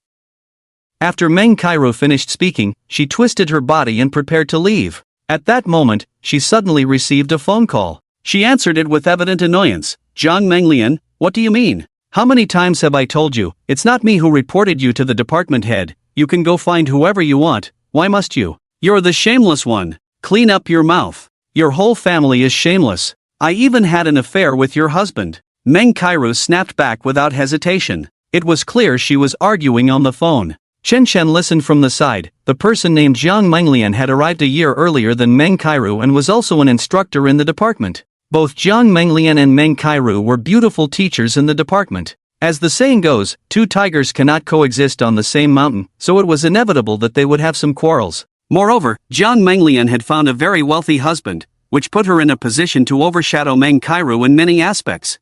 After Meng Cairo finished speaking, she twisted her body and prepared to leave. At that moment, she suddenly received a phone call. She answered it with evident annoyance. Zhang Menglian, what do you mean? How many times have I told you, it's not me who reported you to the department head, you can go find whoever you want, why must you? You're the shameless one. Clean up your mouth. Your whole family is shameless. I even had an affair with your husband. Meng Cairo snapped back without hesitation. It was clear she was arguing on the phone. Chen Shan listened from the side. The person named Zhang Menglian had arrived a year earlier than Meng Cairo and was also an instructor in the department. Both Zhang Menglian and Meng Cairo were beautiful teachers in the department. As the saying goes, 2 tigers cannot coexist on the same mountain, so it was inevitable that they would have some quarrels. Moreover, Zhang Menglian had found a very wealthy husband, which put her in a position to overshadow Meng Cairo in many aspects.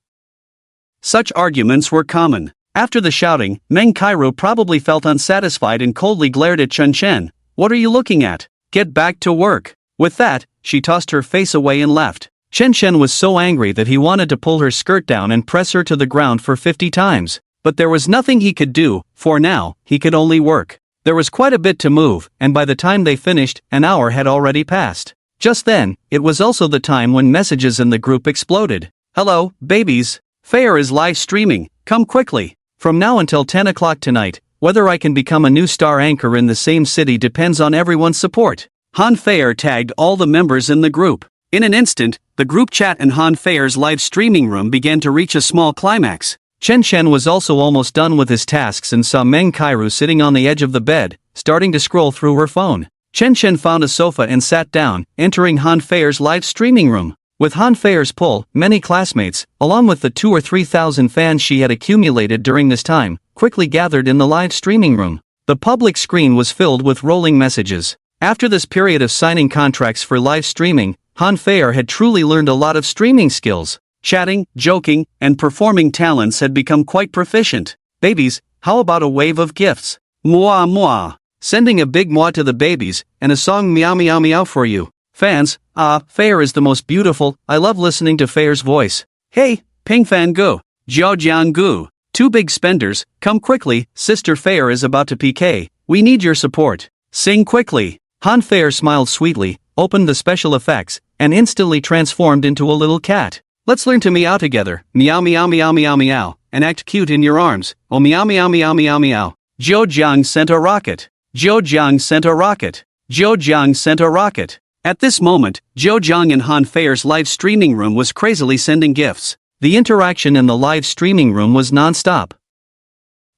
Such arguments were common. After the shouting, Meng Cairo probably felt unsatisfied and coldly glared at Chen Shan. What are you looking at? Get back to work. With that, she tossed her face away and left. Chen Shan was so angry that he wanted to pull her skirt down and press her to the ground for 50 times. But there was nothing he could do, for now, he could only work. There was quite a bit to move, and by the time they finished, an hour had already passed. Just then, it was also the time when messages in the group exploded. Hello, babies. Fair is live streaming, come quickly. From now until 10 o'clock tonight, whether I can become a new star anchor in the same city depends on everyone's support. Han Fair tagged all the members in the group. In an instant, the group chat and Han Fair's live streaming room began to reach a small climax. Chen Shan was also almost done with his tasks and saw Meng Cairo sitting on the edge of the bed, starting to scroll through her phone. Chen Shan found a sofa and sat down, entering Han Fair's live streaming room. With Han Fair's pull, many classmates, along with the 2,000 or 3,000 fans she had accumulated during this time, quickly gathered in the live streaming room. The public screen was filled with rolling messages. After this period of signing contracts for live streaming, Han Fair had truly learned a lot of streaming skills. Chatting, joking, and performing talents had become quite proficient. Babies, how about a wave of gifts? Mwah mwah. Sending a big mwah to the babies, and a song meow meow meow for you. Fans, Fair is the most beautiful, I love listening to Fair's voice. Hey, Ping Fan Go. Jiao Jiang Gu. 2 big spenders, come quickly, Sister Fair is about to PK, we need your support. Sing quickly. Han Fair smiled sweetly, opened the special effects, and instantly transformed into a little cat. Let's learn to meow together, meow meow meow meow meow, and act cute in your arms. Oh meow meow meow meow meow. Zhou Jiang sent a rocket. Zhou Jiang sent a rocket. Zhou Jiang sent a rocket. At this moment, Zhou Jiang in Han Feier's live streaming room was crazily sending gifts. The interaction in the live streaming room was non-stop.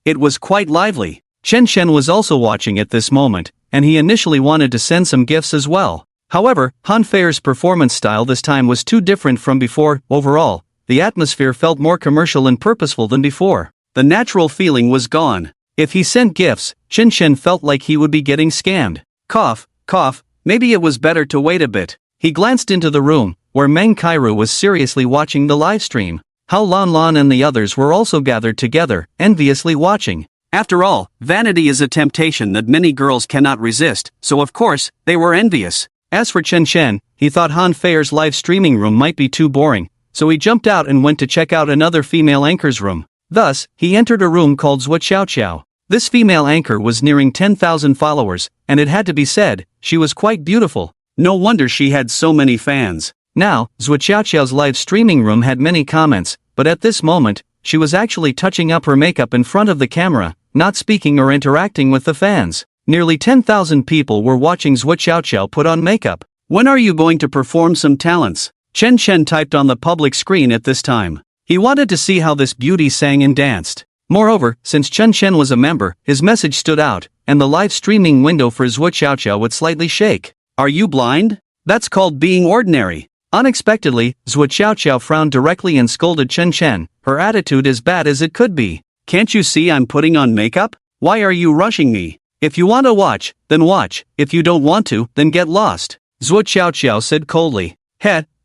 It was quite lively. Chen Shen was also watching at this moment, and he initially wanted to send some gifts as well. However, Han Feier's performance style this time was too different from before. Overall, the atmosphere felt more commercial and purposeful than before. The natural feeling was gone. If he sent gifts, Chen Shen felt like he would be getting scammed. Cough, cough, maybe it was better to wait a bit. He glanced into the room, where Meng Kairu was seriously watching the live stream. Hao Lan Lan and the others were also gathered together, enviously watching. After all, vanity is a temptation that many girls cannot resist, so of course, they were envious. As for Chen Shen, he thought Han Feier's live streaming room might be too boring, so he jumped out and went to check out another female anchor's room. Thus, he entered a room called Zhuo Xiao Xiao. This female anchor was nearing 10,000 followers, and it had to be said, she was quite beautiful. No wonder she had so many fans. Now, Zhuo Xiao Xiao's live streaming room had many comments, but at this moment, she was actually touching up her makeup in front of the camera, not speaking or interacting with the fans. Nearly 10,000 people were watching Zhuo Xiao Xiao put on makeup. When are you going to perform some talents? Chen Shen typed on the public screen at this time. He wanted to see how this beauty sang and danced. Moreover, since Chen Shen was a member, his message stood out, and the live streaming window for Zhuo Xiao Xiao would slightly shake. Are you blind? That's called being ordinary. Unexpectedly, Zhuo Xiao Xiao frowned directly and scolded Chen Shen. Her attitude as bad as it could be. Can't you see I'm putting on makeup? Why are you rushing me? If you want to watch, then watch. If you don't want to, then get lost. Zhuo Xiao Xiao said coldly.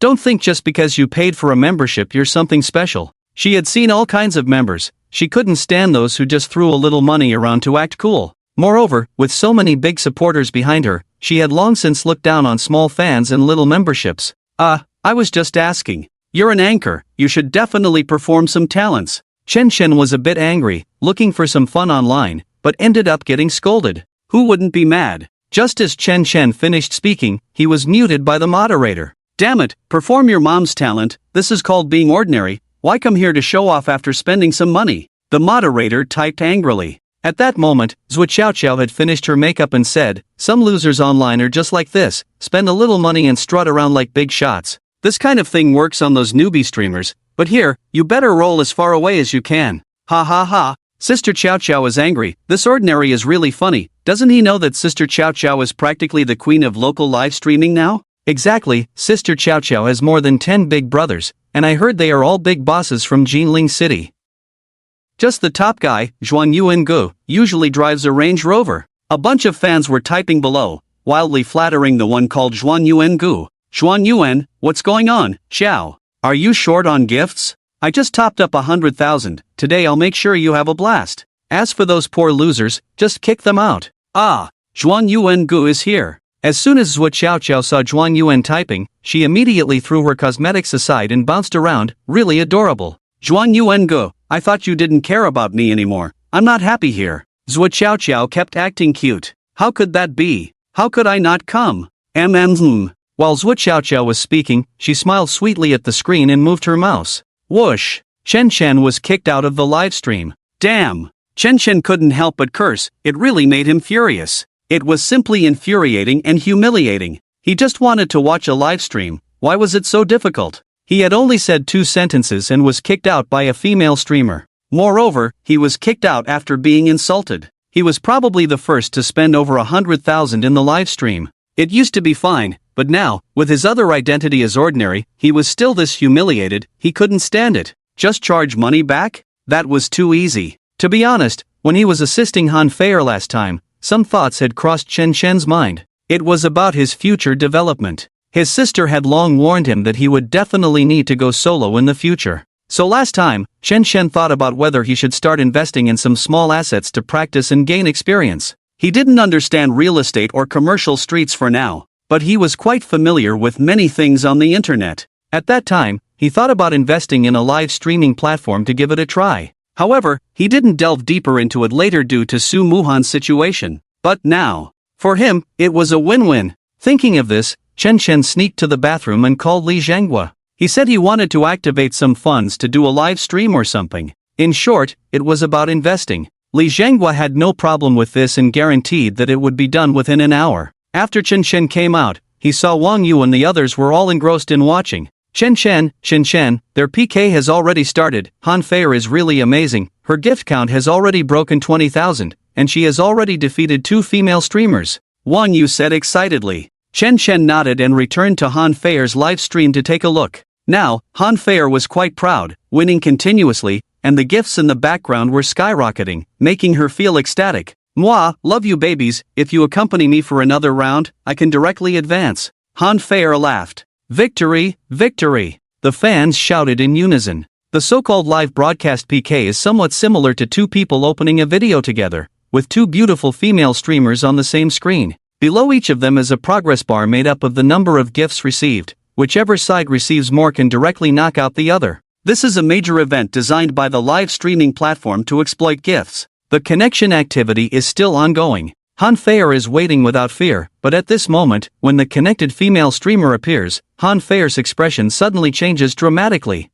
Don't think just because you paid for a membership you're something special. She had seen all kinds of members. She couldn't stand those who just threw a little money around to act cool. Moreover, with so many big supporters behind her, she had long since looked down on small fans and little memberships. I was just asking. You're an anchor, you should definitely perform some talents. Chen Shen was a bit angry, looking for some fun online, but ended up getting scolded. Who wouldn't be mad? Just as Chen Shen finished speaking, he was muted by the moderator. Damn it, perform your mom's talent, this is called being ordinary, why come here to show off after spending some money? The moderator typed angrily. At that moment, Zhuo Xiao Xiao had finished her makeup and said, some losers online are just like this, spend a little money and strut around like big shots. This kind of thing works on those newbie streamers, but here, you better roll as far away as you can. Ha ha ha. Sister Xiao Xiao is angry, this ordinary is really funny, doesn't he know that Sister Xiao Xiao is practically the queen of local live streaming now? Exactly, Sister Xiao Xiao has more than 10 big brothers, and I heard they are all big bosses from Jinling City. Just the top guy, Zhuan Yuangu, usually drives a Range Rover. A bunch of fans were typing below, wildly flattering the one called Zhuan Yuangu. Zhuan Yuan, what's going on, Xiao? Are you short on gifts? I just topped up 100,000, today I'll make sure you have a blast. As for those poor losers, just kick them out. Ah, Zhuan Yuangu is here. As soon as Zhuo Xiao Xiao saw Zhuan Yuan typing, she immediately threw her cosmetics aside and bounced around, really adorable. Zhuan Yuangu, I thought you didn't care about me anymore, I'm not happy here. Zhuo Xiao Xiao kept acting cute. How could that be? How could I not come? While Zhuo Xiao Xiao was speaking, she smiled sweetly at the screen and moved her mouse. Whoosh! Chen Shen was kicked out of the live stream. Damn! Chen Shen couldn't help but curse, it really made him furious. It was simply infuriating and humiliating. He just wanted to watch a live stream, why was it so difficult? He had only said 2 sentences and was kicked out by a female streamer. Moreover, he was kicked out after being insulted. He was probably the first to spend over 100,000 in the live stream. It used to be fine, but now, with his other identity as ordinary, he was still this humiliated, he couldn't stand it. Just charge money back? That was too easy. To be honest, when he was assisting Han Feier last time, some thoughts had crossed Chen Shen's mind. It was about his future development. His sister had long warned him that he would definitely need to go solo in the future. So last time, Chen Shen thought about whether he should start investing in some small assets to practice and gain experience. He didn't understand real estate or commercial streets for now, but he was quite familiar with many things on the internet. At that time, he thought about investing in a live streaming platform to give it a try. However, he didn't delve deeper into it later due to Su Muhan's situation. But now, for him, it was a win-win. Thinking of this, Chen Shen sneaked to the bathroom and called Li Zhenghua. He said he wanted to activate some funds to do a live stream or something. In short, it was about investing. Li Zhenghua had no problem with this and guaranteed that it would be done within an hour. After Chen Shen came out, he saw Wang Yu and the others were all engrossed in watching. Chen Shen, their PK has already started. Han Feier is really amazing. Her gift count has already broken 20,000, and she has already defeated 2 female streamers. Wang Yu said excitedly. Chen Shen nodded and returned to Han Feier's live stream to take a look. Now, Han Feier was quite proud, winning continuously, and the gifts in the background were skyrocketing, making her feel ecstatic. Moi, love you babies, if you accompany me for another round, I can directly advance. Han Feier laughed. Victory, victory! The fans shouted in unison. The so-called live broadcast PK is somewhat similar to 2 people opening a video together, with 2 beautiful female streamers on the same screen. Below each of them is a progress bar made up of the number of gifts received. Whichever side receives more can directly knock out the other. This is a major event designed by the live streaming platform to exploit gifts. The connection activity is still ongoing. Han Feier is waiting without fear, but at this moment, when the connected female streamer appears, Han Feier's expression suddenly changes dramatically.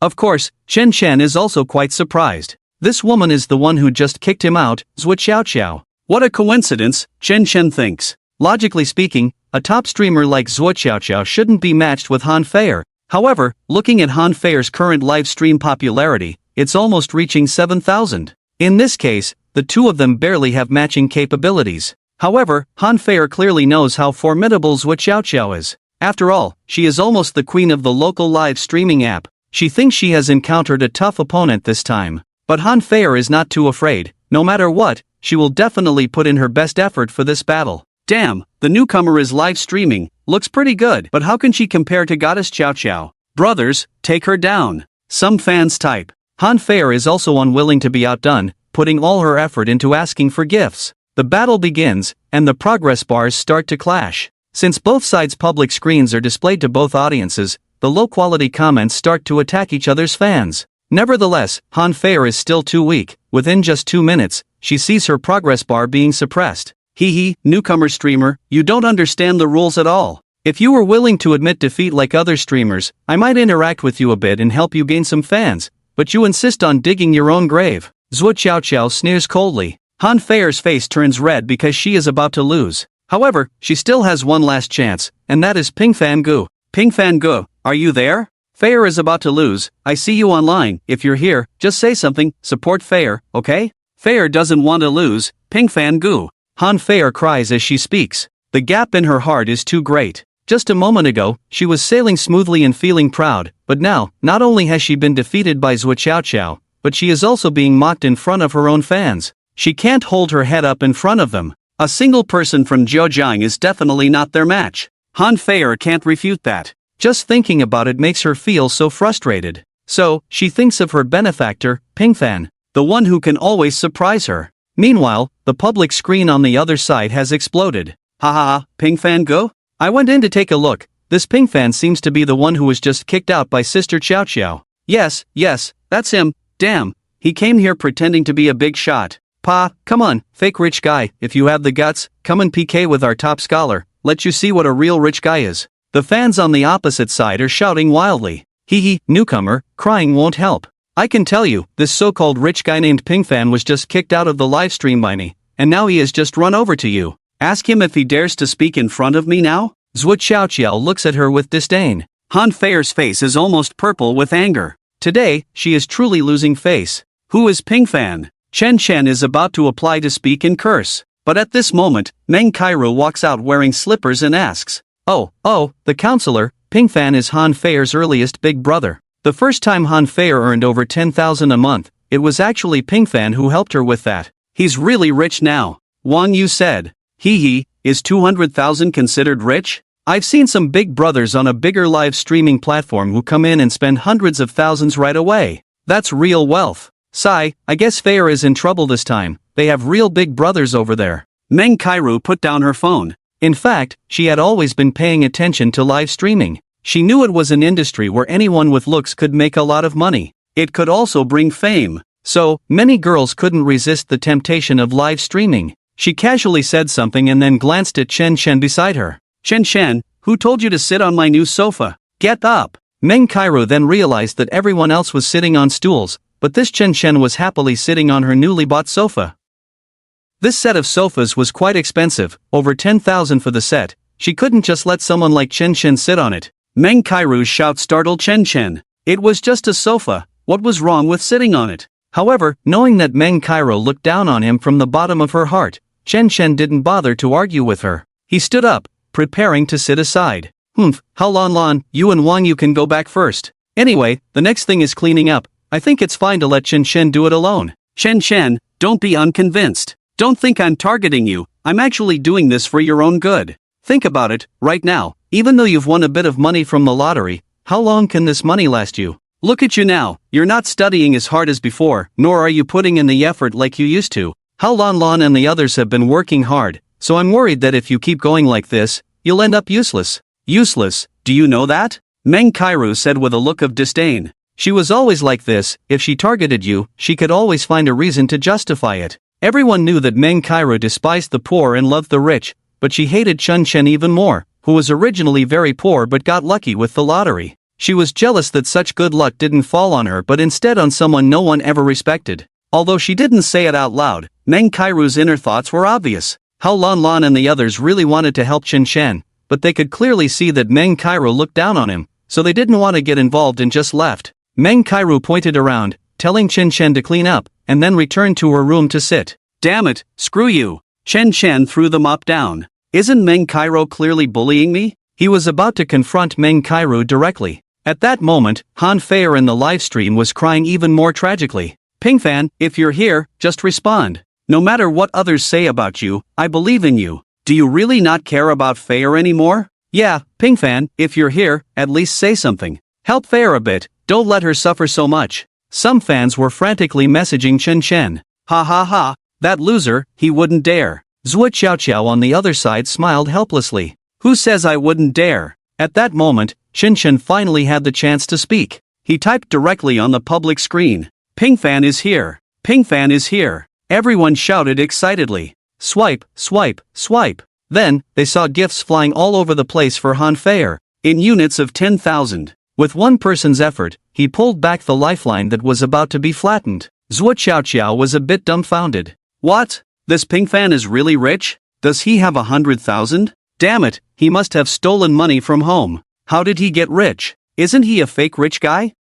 Of course, Chen Shen is also quite surprised. This woman is the one who just kicked him out, Zhuo Qiaoqiao. What a coincidence, Chen Shen thinks. Logically speaking, a top streamer like Zhuo Qiaoqiao shouldn't be matched with Han Feier. However, looking at Han Feier's current live stream popularity, it's almost reaching 7,000. In this case, the 2 of them barely have matching capabilities. However, Han Feier clearly knows how formidable Zhuo Qiaoqiao is. After all, she is almost the queen of the local live streaming app. She thinks she has encountered a tough opponent this time. But Han Feier is not too afraid. No matter what, she will definitely put in her best effort for this battle. Damn, the newcomer is live streaming, looks pretty good, but how can she compare to Goddess Qiaoqiao? Brothers, take her down. Some fans type. Han Feier is also unwilling to be outdone, putting all her effort into asking for gifts. The battle begins, and the progress bars start to clash. Since both sides' public screens are displayed to both audiences, the low-quality comments start to attack each other's fans. Nevertheless, Han Feier is still too weak. Within just 2 minutes, she sees her progress bar being suppressed. Hee, newcomer streamer, you don't understand the rules at all. If you were willing to admit defeat like other streamers, I might interact with you a bit and help you gain some fans, but you insist on digging your own grave. Zhuo Qiaoqiao sneers coldly. Han Feier's face turns red because she is about to lose. However, she still has one last chance, and that is Ping Fan Gu. Ping Fan Gu, are you there? Feier is about to lose. I see you online. If you're here, just say something. Support Feier, okay? Feier doesn't want to lose. Ping Fan Gu. Han Feier cries as she speaks. The gap in her heart is too great. Just a moment ago, she was sailing smoothly and feeling proud, but now, not only has she been defeated by Zhuo Qiaoqiao, but she is also being mocked in front of her own fans. She can't hold her head up in front of them. A single person from Zhejiang is definitely not their match. Han Feier can't refute that. Just thinking about it makes her feel so frustrated. So, she thinks of her benefactor, Ping Fan, the one who can always surprise her. Meanwhile, the public screen on the other side has exploded. Ha, Ping Fan Go? I went in to take a look. This Ping Fan seems to be the one who was just kicked out by Sister Qiaoqiao. Yes, that's him. Damn, he came here pretending to be a big shot. Pa, come on, fake rich guy, if you have the guts, come and PK with our top scholar, let you see what a real rich guy is. The fans on the opposite side are shouting wildly. Hee, newcomer, crying won't help. I can tell you, this so-called rich guy named Ping Fan was just kicked out of the livestream by me, and now he has just run over to you. Ask him if he dares to speak in front of me now? Zhuo Qiaoqiao looks at her with disdain. Han Feier's face is almost purple with anger. Today, she is truly losing face. Who is Ping Fan? Chen Shen is about to apply to speak and curse. But at this moment, Meng Kairu walks out wearing slippers and asks, Oh, the counselor, Ping Fan is Han Feier's earliest big brother. The first time Han Feier earned over 10,000 a month, it was actually Ping Fan who helped her with that. He's really rich now. Wang Yu said. Hee, is 200,000 considered rich? I've seen some big brothers on a bigger live streaming platform who come in and spend hundreds of thousands right away. That's real wealth. Sigh, I guess Feier is in trouble this time. They have real big brothers over there. Meng Kairu put down her phone. In fact, she had always been paying attention to live streaming. She knew it was an industry where anyone with looks could make a lot of money. It could also bring fame. So, many girls couldn't resist the temptation of live streaming. She casually said something and then glanced at Chen Shen beside her. Chen Shen, who told you to sit on my new sofa? Get up! Meng Kairu then realized that everyone else was sitting on stools, but this Chen Shen was happily sitting on her newly bought sofa. This set of sofas was quite expensive, over 10,000 for the set. She couldn't just let someone like Chen Shen sit on it. Meng Kairu's shout startled Chen Shen. It was just a sofa, what was wrong with sitting on it? However, knowing that Meng Kairo looked down on him from the bottom of her heart, Chen Shen didn't bother to argue with her. He stood up, preparing to sit aside. How Lan, you and Wang Yu can go back first. Anyway, the next thing is cleaning up. I think it's fine to let Chen Shen do it alone. Chen Shen, don't be unconvinced. Don't think I'm targeting you, I'm actually doing this for your own good. Think about it, right now, even though you've won a bit of money from the lottery, how long can this money last you? Look at you now, you're not studying as hard as before, nor are you putting in the effort like you used to. How Lan and the others have been working hard, so I'm worried that if you keep going like this, you'll end up useless. Useless, do you know that? Meng Kairu said with a look of disdain. She was always like this, if she targeted you, she could always find a reason to justify it. Everyone knew that Meng Kairu despised the poor and loved the rich, but she hated Chen Shen even more, who was originally very poor but got lucky with the lottery. She was jealous that such good luck didn't fall on her but instead on someone no one ever respected. Although she didn't say it out loud, Meng Kairu's inner thoughts were obvious. How Lan and the others really wanted to help Chen Shen, but they could clearly see that Meng Kairu looked down on him, so they didn't want to get involved and just left. Meng Kairu pointed around, telling Chen Shen to clean up, and then returned to her room to sit. Damn it, screw you. Chen Shen threw the mop down. Isn't Meng Kairu clearly bullying me? He was about to confront Meng Kairu directly. At that moment, Han Feier in the livestream was crying even more tragically. Pingfan, if you're here, just respond. No matter what others say about you, I believe in you. Do you really not care about Feier anymore? Yeah, Pingfan, if you're here, at least say something. Help Feier a bit, don't let her suffer so much. Some fans were frantically messaging Chen Shen. Ha ha ha, that loser, he wouldn't dare. Zhuo Qiaoqiao on the other side smiled helplessly. Who says I wouldn't dare? At that moment, Chen Shen finally had the chance to speak. He typed directly on the public screen. Pingfan is here. Pingfan is here. Everyone shouted excitedly. Swipe, swipe, swipe. Then, they saw gifts flying all over the place for Han Feier, in units of 10,000. With one person's effort, he pulled back the lifeline that was about to be flattened. Zhuo Qiaoqiao was a bit dumbfounded. What? This Pingfan is really rich? Does he have 100,000? Damn it, he must have stolen money from home. How did he get rich? Isn't he a fake rich guy?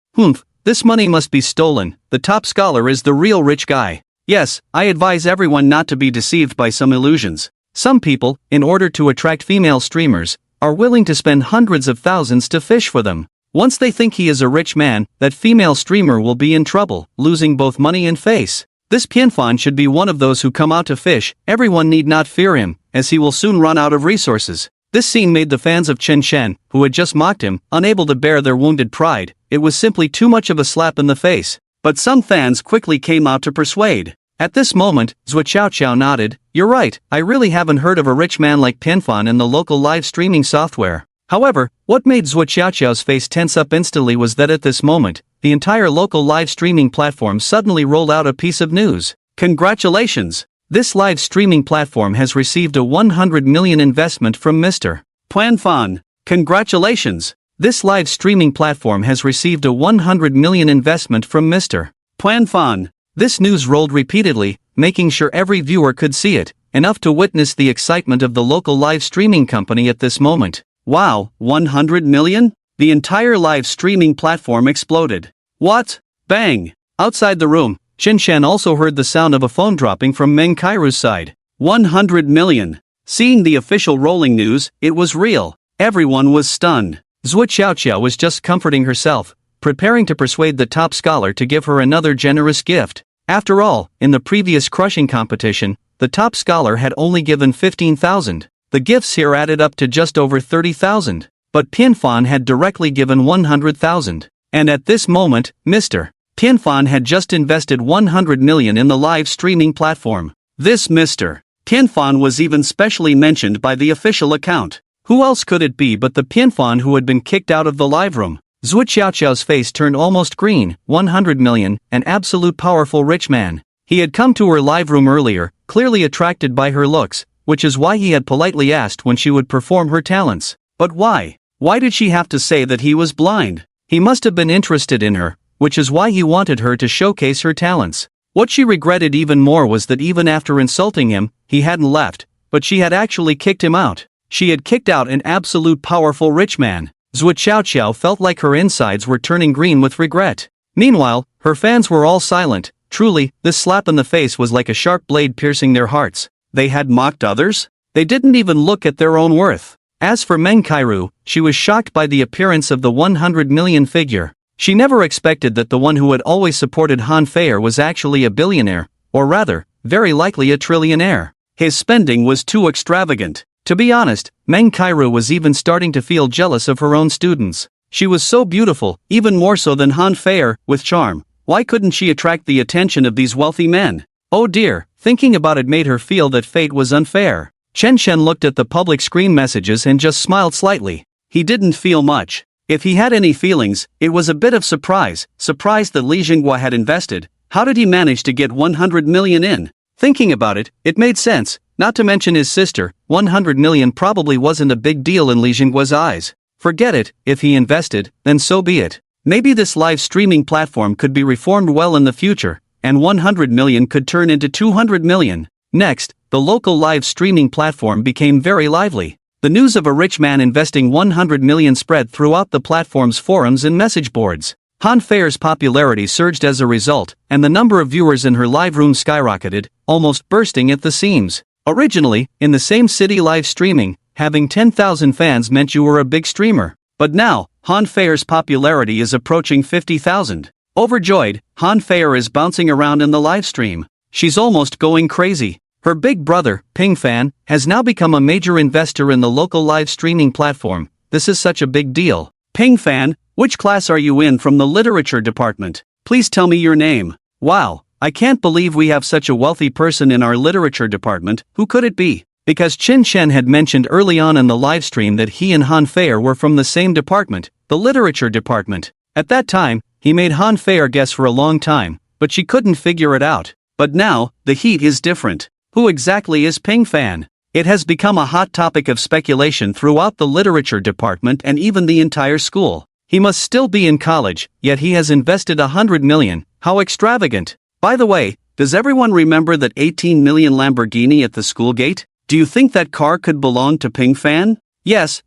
This money must be stolen. The top scholar is the real rich guy. Yes, I advise everyone not to be deceived by some illusions. Some people, in order to attract female streamers, are willing to spend hundreds of thousands to fish for them. Once they think he is a rich man, that female streamer will be in trouble, losing both money and face. This Pianfan should be one of those who come out to fish. Everyone need not fear him, as he will soon run out of resources. This scene made the fans of Chen Shen, who had just mocked him, unable to bear their wounded pride. It was simply too much of a slap in the face. But some fans quickly came out to persuade. At this moment, Zhuo Qiaoqiao nodded. You're right, I really haven't heard of a rich man like Pianfan in the local live streaming software. However, what made Zhuo Qiaoqiao's face tense up instantly was that at this moment, the entire local live streaming platform suddenly rolled out a piece of news. Congratulations! This live streaming platform has received a 100 million investment from Mr. Pianfan. Congratulations! This live streaming platform has received a 100 million investment from Mr. Pianfan. This news rolled repeatedly, making sure every viewer could see it, enough to witness the excitement of the local live streaming company at this moment. Wow, 100 million? The entire live streaming platform exploded. What? Bang! Outside the room, Chen Shen also heard the sound of a phone dropping from Meng Kairu's side. 100 million. Seeing the official rolling news, it was real. Everyone was stunned. Zhuo Qiaoqiao was just comforting herself, preparing to persuade the top scholar to give her another generous gift. After all, in the previous crushing competition, the top scholar had only given 15,000. The gifts here added up to just over 30,000. But Pianfan had directly given 100,000. And at this moment, Mr. Pianfan had just invested 100 million in the live streaming platform. This Mr. Pianfan was even specially mentioned by the official account. Who else could it be but the Pianfan who had been kicked out of the live room? Zhuo Qiaoqiao's face turned almost green. 100 million, an absolute powerful rich man. He had come to her live room earlier, clearly attracted by her looks, which is why he had politely asked when she would perform her talents. But why? Why did she have to say that he was blind? He must have been interested in her, which is why he wanted her to showcase her talents. What she regretted even more was that even after insulting him, he hadn't left, but she had actually kicked him out. She had kicked out an absolute powerful rich man. Zhuo Qiao felt like her insides were turning green with regret. Meanwhile, her fans were all silent. Truly, this slap in the face was like a sharp blade piercing their hearts. They had mocked others? They didn't even look at their own worth. As for Meng Kairu, she was shocked by the appearance of the 100 million figure. She never expected that the one who had always supported Han Feier was actually a billionaire, or rather, very likely a trillionaire. His spending was too extravagant. To be honest, Meng Kairu was even starting to feel jealous of her own students. She was so beautiful, even more so than Han Feier, with charm. Why couldn't she attract the attention of these wealthy men? Oh dear, thinking about it made her feel that fate was unfair. Chen Shen looked at the public screen messages and just smiled slightly. He didn't feel much. If he had any feelings, it was a bit of surprise that Li Jinghua had invested. How did he manage to get 100 million in? Thinking about it, it made sense, not to mention his sister. 100 million probably wasn't a big deal in Li Jinghua's eyes. Forget it, if he invested, then so be it. Maybe this live streaming platform could be reformed well in the future, and 100 million could turn into 200 million. Next, the local live streaming platform became very lively. The news of a rich man investing 100 million spread throughout the platform's forums and message boards. Han Feier's popularity surged as a result, and the number of viewers in her live room skyrocketed, almost bursting at the seams. Originally, in the same city live streaming, having 10,000 fans meant you were a big streamer. But now, Han Feier's popularity is approaching 50,000. Overjoyed, Han Feier is bouncing around in the live stream. She's almost going crazy. Her big brother, Ping Fan, has now become a major investor in the local live streaming platform. This is such a big deal. Ping Fan, which class are you in from the literature department? Please tell me your name. Wow, I can't believe we have such a wealthy person in our literature department. Who could it be? Because Chen Shen had mentioned early on in the live stream that he and Han Feier were from the same department, the literature department. At that time, he made Han Feier guess for a long time, but she couldn't figure it out. But now, the heat is different. Who exactly is Ping Fan? It has become a hot topic of speculation throughout the literature department and even the entire school. He must still be in college, yet he has invested 100 million. How extravagant! By the way, does everyone remember that 18 million Lamborghini at the school gate? Do you think that car could belong to Ping Fan? Yes,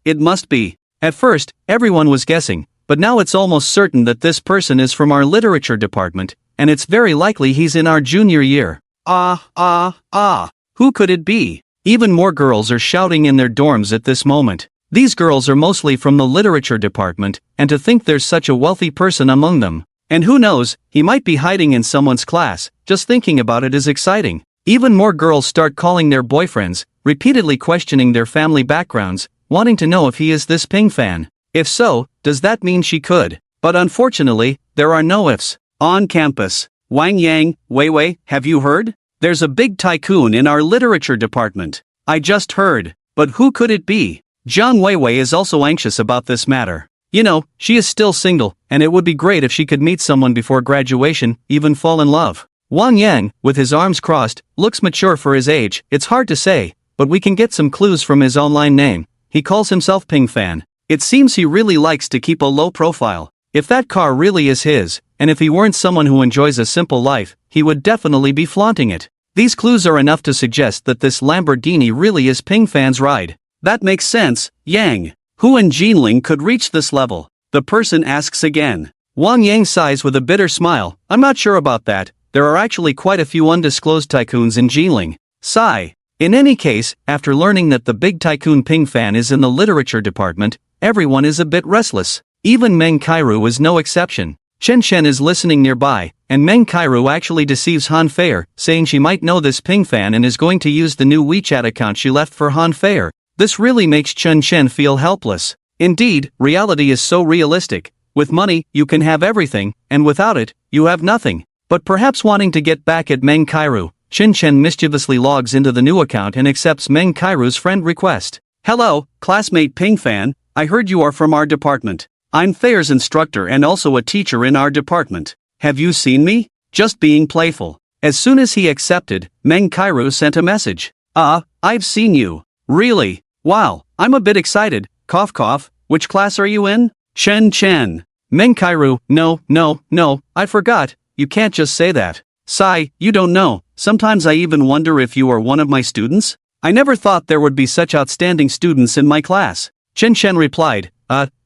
it must be. At first, everyone was guessing, but now it's almost certain that this person is from our literature department, and it's very likely he's in our junior year. Who could it be? Even more girls are shouting in their dorms at this moment. These girls are mostly from the literature department, and to think there's such a wealthy person among them. And who knows, he might be hiding in someone's class. Just thinking about it is exciting. Even more girls start calling their boyfriends, repeatedly questioning their family backgrounds, wanting to know if he is this Ping Fan. If so, does that mean she could? But unfortunately, there are no ifs. On campus, Wang Yang, Weiwei, have you heard? There's a big tycoon in our literature department. I just heard. But who could it be? Jiang Weiwei is also anxious about this matter. You know, she is still single, and it would be great if she could meet someone before graduation, even fall in love. Wang Yang, with his arms crossed, looks mature for his age. It's hard to say, but we can get some clues from his online name. He calls himself Ping Fan. It seems he really likes to keep a low profile. If that car really is his, and if he weren't someone who enjoys a simple life, he would definitely be flaunting it. These clues are enough to suggest that this Lamborghini really is Ping Fan's ride. That makes sense, Yang. Who in Jinling could reach this level? The person asks again. Wang Yang sighs with a bitter smile. I'm not sure about that. There are actually quite a few undisclosed tycoons in Jinling. Sigh. In any case, after learning that the big tycoon Ping Fan is in the literature department, everyone is a bit restless. Even Meng Kairu is no exception. Chen Shen is listening nearby, and Meng Kairu actually deceives Han Feier, saying she might know this Ping Fan and is going to use the new WeChat account she left for Han Feier. This really makes Chen Shen feel helpless. Indeed, reality is so realistic. With money, you can have everything, and without it, you have nothing. But perhaps wanting to get back at Meng Kairu, Chen Shen mischievously logs into the new account and accepts Meng Kairu's friend request. Hello, classmate Ping Fan, I heard you are from our department. I'm Feier's instructor and also a teacher in our department. Have you seen me? Just being playful. As soon as he accepted, Meng Kairu sent a message. I've seen you. Really? Wow, I'm a bit excited. Cough cough, which class are you in? Chen Chen. Menkairu, no, I forgot, you can't just say that. Sigh, you don't know, sometimes I even wonder if you are one of my students? I never thought there would be such outstanding students in my class. Chen Shen replied,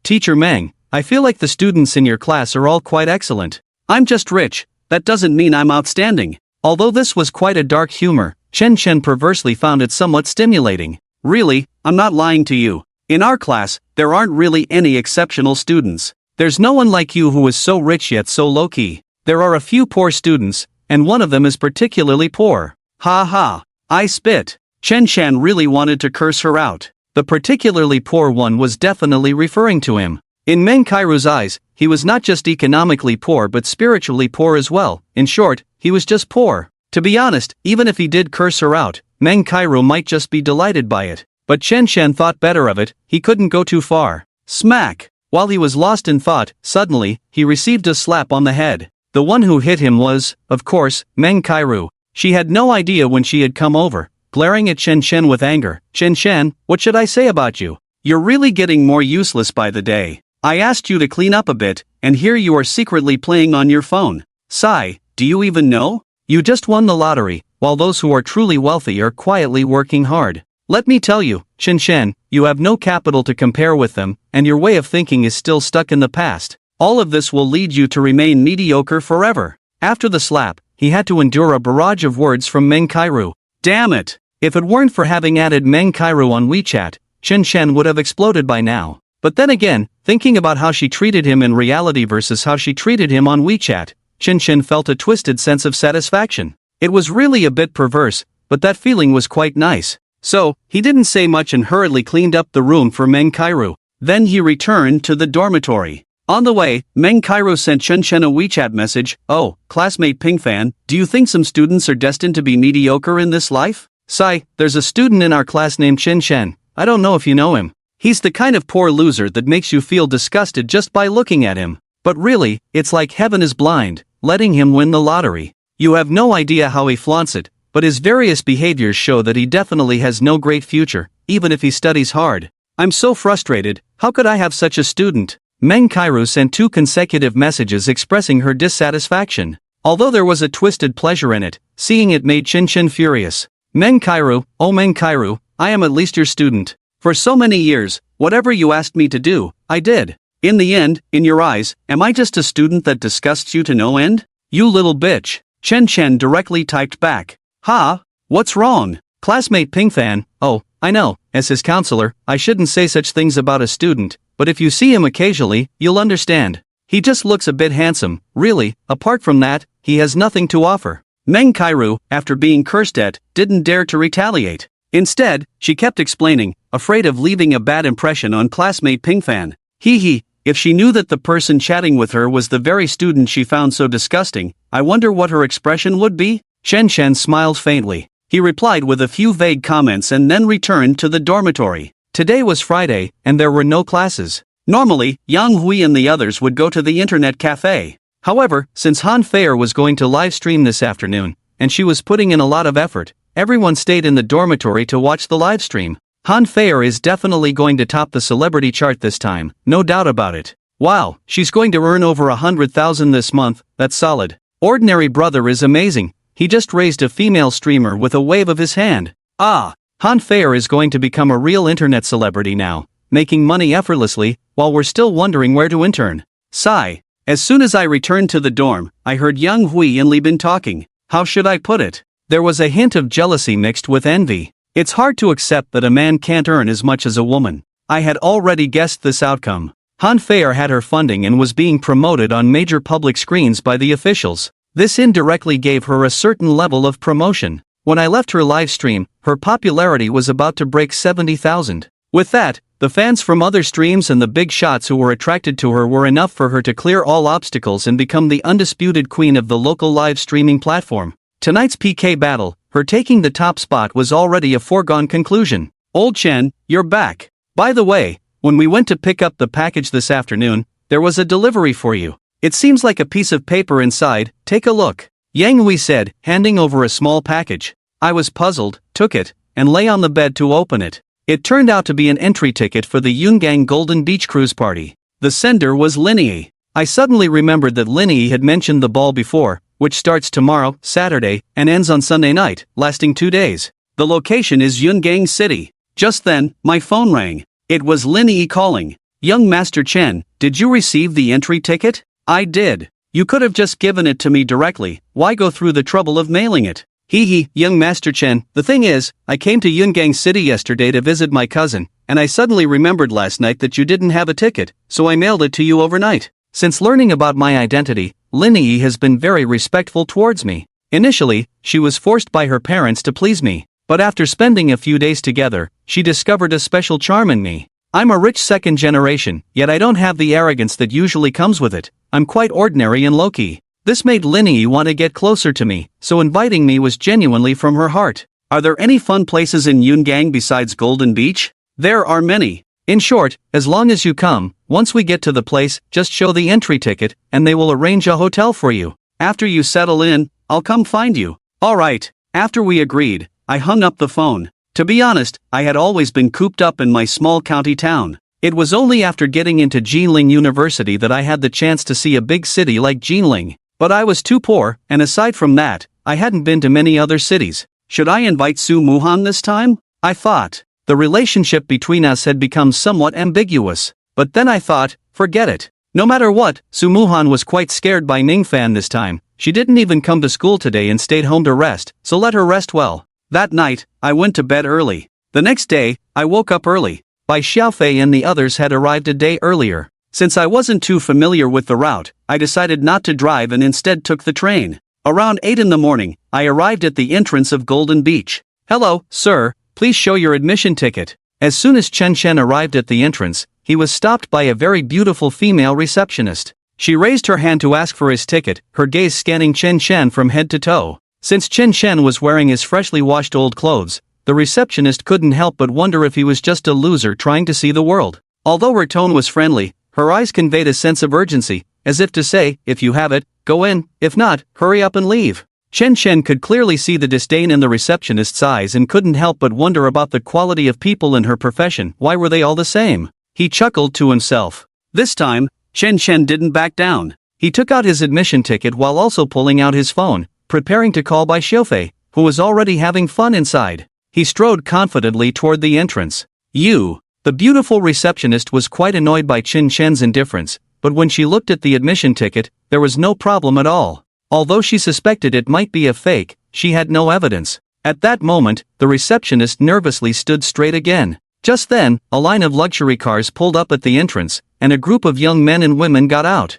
Teacher Meng, I feel like the students in your class are all quite excellent. I'm just rich, that doesn't mean I'm outstanding. Although this was quite a dark humor, Chen Shen perversely found it somewhat stimulating. Really, I'm not lying to you. In our class, there aren't really any exceptional students. There's no one like you who is so rich yet so low-key. There are a few poor students, and one of them is particularly poor. Ha ha. I spit. Chen Shan really wanted to curse her out. The particularly poor one was definitely referring to him. In Meng Kairu's eyes, he was not just economically poor but spiritually poor as well. In short, he was just poor. To be honest, even if he did curse her out, Meng Kairu might just be delighted by it. But Chen Shan thought better of it, he couldn't go too far. Smack! While he was lost in thought, suddenly, he received a slap on the head. The one who hit him was, of course, Meng Kairu. She had no idea when she had come over, glaring at Chen Shen with anger. Chen Shen, what should I say about you? You're really getting more useless by the day. I asked you to clean up a bit, and here you are secretly playing on your phone. Sigh, do you even know? You just won the lottery, while those who are truly wealthy are quietly working hard. Let me tell you, Chen Shen, you have no capital to compare with them, and your way of thinking is still stuck in the past. All of this will lead you to remain mediocre forever. After the slap, he had to endure a barrage of words from Meng Kairu. Damn it! If it weren't for having added Meng Kairu on WeChat, Chen Shen would have exploded by now. But then again, thinking about how she treated him in reality versus how she treated him on WeChat, Chen Shen felt a twisted sense of satisfaction. It was really a bit perverse, but that feeling was quite nice. So, he didn't say much and hurriedly cleaned up the room for Meng Kairu. Then he returned to the dormitory. On the way, Meng Kairu sent Chen Shen a WeChat message. Oh, classmate Pingfan, do you think some students are destined to be mediocre in this life? Sigh, there's a student in our class named Chen Shen. I don't know if you know him. He's the kind of poor loser that makes you feel disgusted just by looking at him. But really, it's like heaven is blind, letting him win the lottery. You have no idea how he flaunts it, but his various behaviors show that he definitely has no great future, even if he studies hard. I'm so frustrated, how could I have such a student? Meng Kairu sent 2 consecutive messages expressing her dissatisfaction. Although there was a twisted pleasure in it, seeing it made Chen Shen furious. Meng Kairu, oh Meng Kairu, I am at least your student. For so many years, whatever you asked me to do, I did. In the end, in your eyes, am I just a student that disgusts you to no end? You little bitch. Chen Shen directly typed back. Ha? What's wrong? Classmate Pingfan, oh, I know, as his counselor, I shouldn't say such things about a student, but if you see him occasionally, you'll understand. He just looks a bit handsome, really, apart from that, he has nothing to offer. Meng Kairu, after being cursed at, didn't dare to retaliate. Instead, she kept explaining, afraid of leaving a bad impression on classmate Pingfan. Hee, if she knew that the person chatting with her was the very student she found so disgusting, I wonder what her expression would be? Chen Shen smiled faintly. He replied with a few vague comments and then returned to the dormitory. Today was Friday, and there were no classes. Normally, Yang Hui and the others would go to the internet cafe. However, since Han Feier was going to live stream this afternoon, and she was putting in a lot of effort, everyone stayed in the dormitory to watch the live stream. Han Feier is definitely going to top the celebrity chart this time, no doubt about it. Wow, she's going to earn over 100,000 this month, that's solid. Ordinary Brother is amazing, he just raised a female streamer with a wave of his hand. Ah, Han Feier is going to become a real internet celebrity now, making money effortlessly, while we're still wondering where to intern. Sigh. As soon as I returned to the dorm, I heard Yang Hui and Li Bin talking. How should I put it? There was a hint of jealousy mixed with envy. It's hard to accept that a man can't earn as much as a woman. I had already guessed this outcome. Han Feier had her funding and was being promoted on major public screens by the officials. This indirectly gave her a certain level of promotion. When I left her live stream, her popularity was about to break 70,000. With that, the fans from other streams and the big shots who were attracted to her were enough for her to clear all obstacles and become the undisputed queen of the local live streaming platform. Tonight's PK battle, her taking the top spot was already a foregone conclusion. Old Chen, you're back. By the way, when we went to pick up the package this afternoon, there was a delivery for you. It seems like a piece of paper inside, take a look. Yang Hui said, handing over a small package. I was puzzled, took it, and lay on the bed to open it. It turned out to be an entry ticket for the Yungang Golden Beach Cruise Party. The sender was Linnea. I suddenly remembered that Linny had mentioned the ball before, which starts tomorrow, Saturday, and ends on Sunday night, lasting 2 days. The location is Yungang City. Just then, my phone rang. It was Linny calling. Young Master Chen, did you receive the entry ticket? I did. You could have just given it to me directly, why go through the trouble of mailing it? Hee, young Master Chen, the thing is, I came to Yungang City yesterday to visit my cousin, and I suddenly remembered last night that you didn't have a ticket, so I mailed it to you overnight. Since learning about my identity, Linny has been very respectful towards me. Initially, she was forced by her parents to please me, but after spending a few days together, she discovered a special charm in me. I'm a rich second generation, yet I don't have the arrogance that usually comes with it. I'm quite ordinary and low-key. This made Linny want to get closer to me, so inviting me was genuinely from her heart. Are there any fun places in Yungang besides Golden Beach? There are many. In short, as long as you come, once we get to the place, just show the entry ticket, and they will arrange a hotel for you. After you settle in, I'll come find you. Alright. After we agreed, I hung up the phone. To be honest, I had always been cooped up in my small county town. It was only after getting into Jinling University that I had the chance to see a big city like Jinling. But I was too poor, and aside from that, I hadn't been to many other cities. Should I invite Su Muhan this time? I thought. The relationship between us had become somewhat ambiguous. But then I thought, forget it. No matter what, Su Muhan was quite scared by Ningfan this time. She didn't even come to school today and stayed home to rest, so let her rest well. That night, I went to bed early. The next day, I woke up early. Bai Xiaofei and the others had arrived a day earlier. Since I wasn't too familiar with the route, I decided not to drive and instead took the train. Around 8 in the morning, I arrived at the entrance of Golden Beach. Hello, sir, please show your admission ticket. As soon as Chen Chen arrived at the entrance, he was stopped by a very beautiful female receptionist. She raised her hand to ask for his ticket, her gaze scanning Chen Chen from head to toe. Since Chen Chen was wearing his freshly washed old clothes, the receptionist couldn't help but wonder if he was just a loser trying to see the world. Although her tone was friendly, her eyes conveyed a sense of urgency, as if to say, if you have it, go in, if not, hurry up and leave. Chen Chen could clearly see the disdain in the receptionist's eyes and couldn't help but wonder about the quality of people in her profession. Why were they all the same? He chuckled to himself. This time, Chen Chen didn't back down. He took out his admission ticket while also pulling out his phone, preparing to call Bai Xiaofei, who was already having fun inside. He strode confidently toward the entrance. The beautiful receptionist was quite annoyed by Chen Chen's indifference, but when she looked at the admission ticket, there was no problem at all. Although she suspected it might be a fake, she had no evidence. At that moment, the receptionist nervously stood straight again. Just then, a line of luxury cars pulled up at the entrance, and a group of young men and women got out.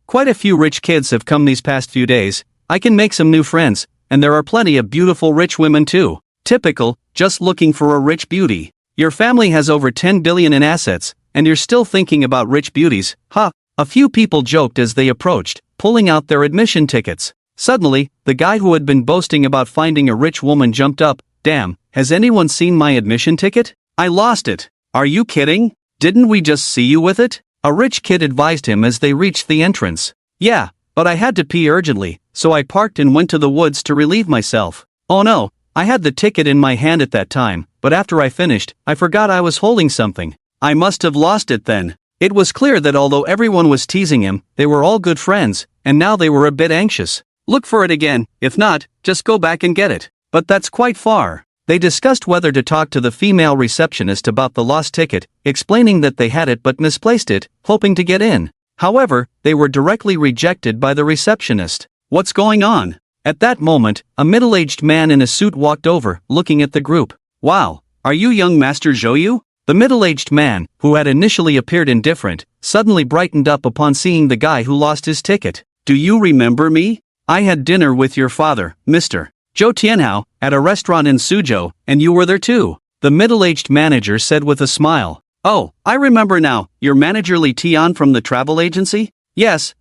Quite a few rich kids have come these past few days. I can make some new friends, and there are plenty of beautiful rich women too. Typical, just looking for a rich beauty. Your family has over 10 billion in assets, and you're still thinking about rich beauties, huh? A few people joked as they approached, pulling out their admission tickets. Suddenly, the guy who had been boasting about finding a rich woman jumped up. Damn, has anyone seen my admission ticket? I lost it. Are you kidding? Didn't we just see you with it? A rich kid advised him as they reached the entrance. Yeah, but I had to pee urgently, so I parked and went to the woods to relieve myself. Oh no, I had the ticket in my hand at that time, but after I finished, I forgot I was holding something. I must have lost it then. It was clear that although everyone was teasing him, they were all good friends, and now they were a bit anxious. Look for it again, if not, just go back and get it. But that's quite far. They discussed whether to talk to the female receptionist about the lost ticket, explaining that they had it but misplaced it, hoping to get in. However, they were directly rejected by the receptionist. What's going on? At that moment, a middle-aged man in a suit walked over, looking at the group. Wow, are you young Master Zhouyu? The middle-aged man, who had initially appeared indifferent, suddenly brightened up upon seeing the guy who lost his ticket. Do you remember me? I had dinner with your father, Mr. Zhou Tianhao, at a restaurant in Suzhou, and you were there too. The middle-aged manager said with a smile. Oh, I remember now, you're manager Li Tian from the travel agency? Yes,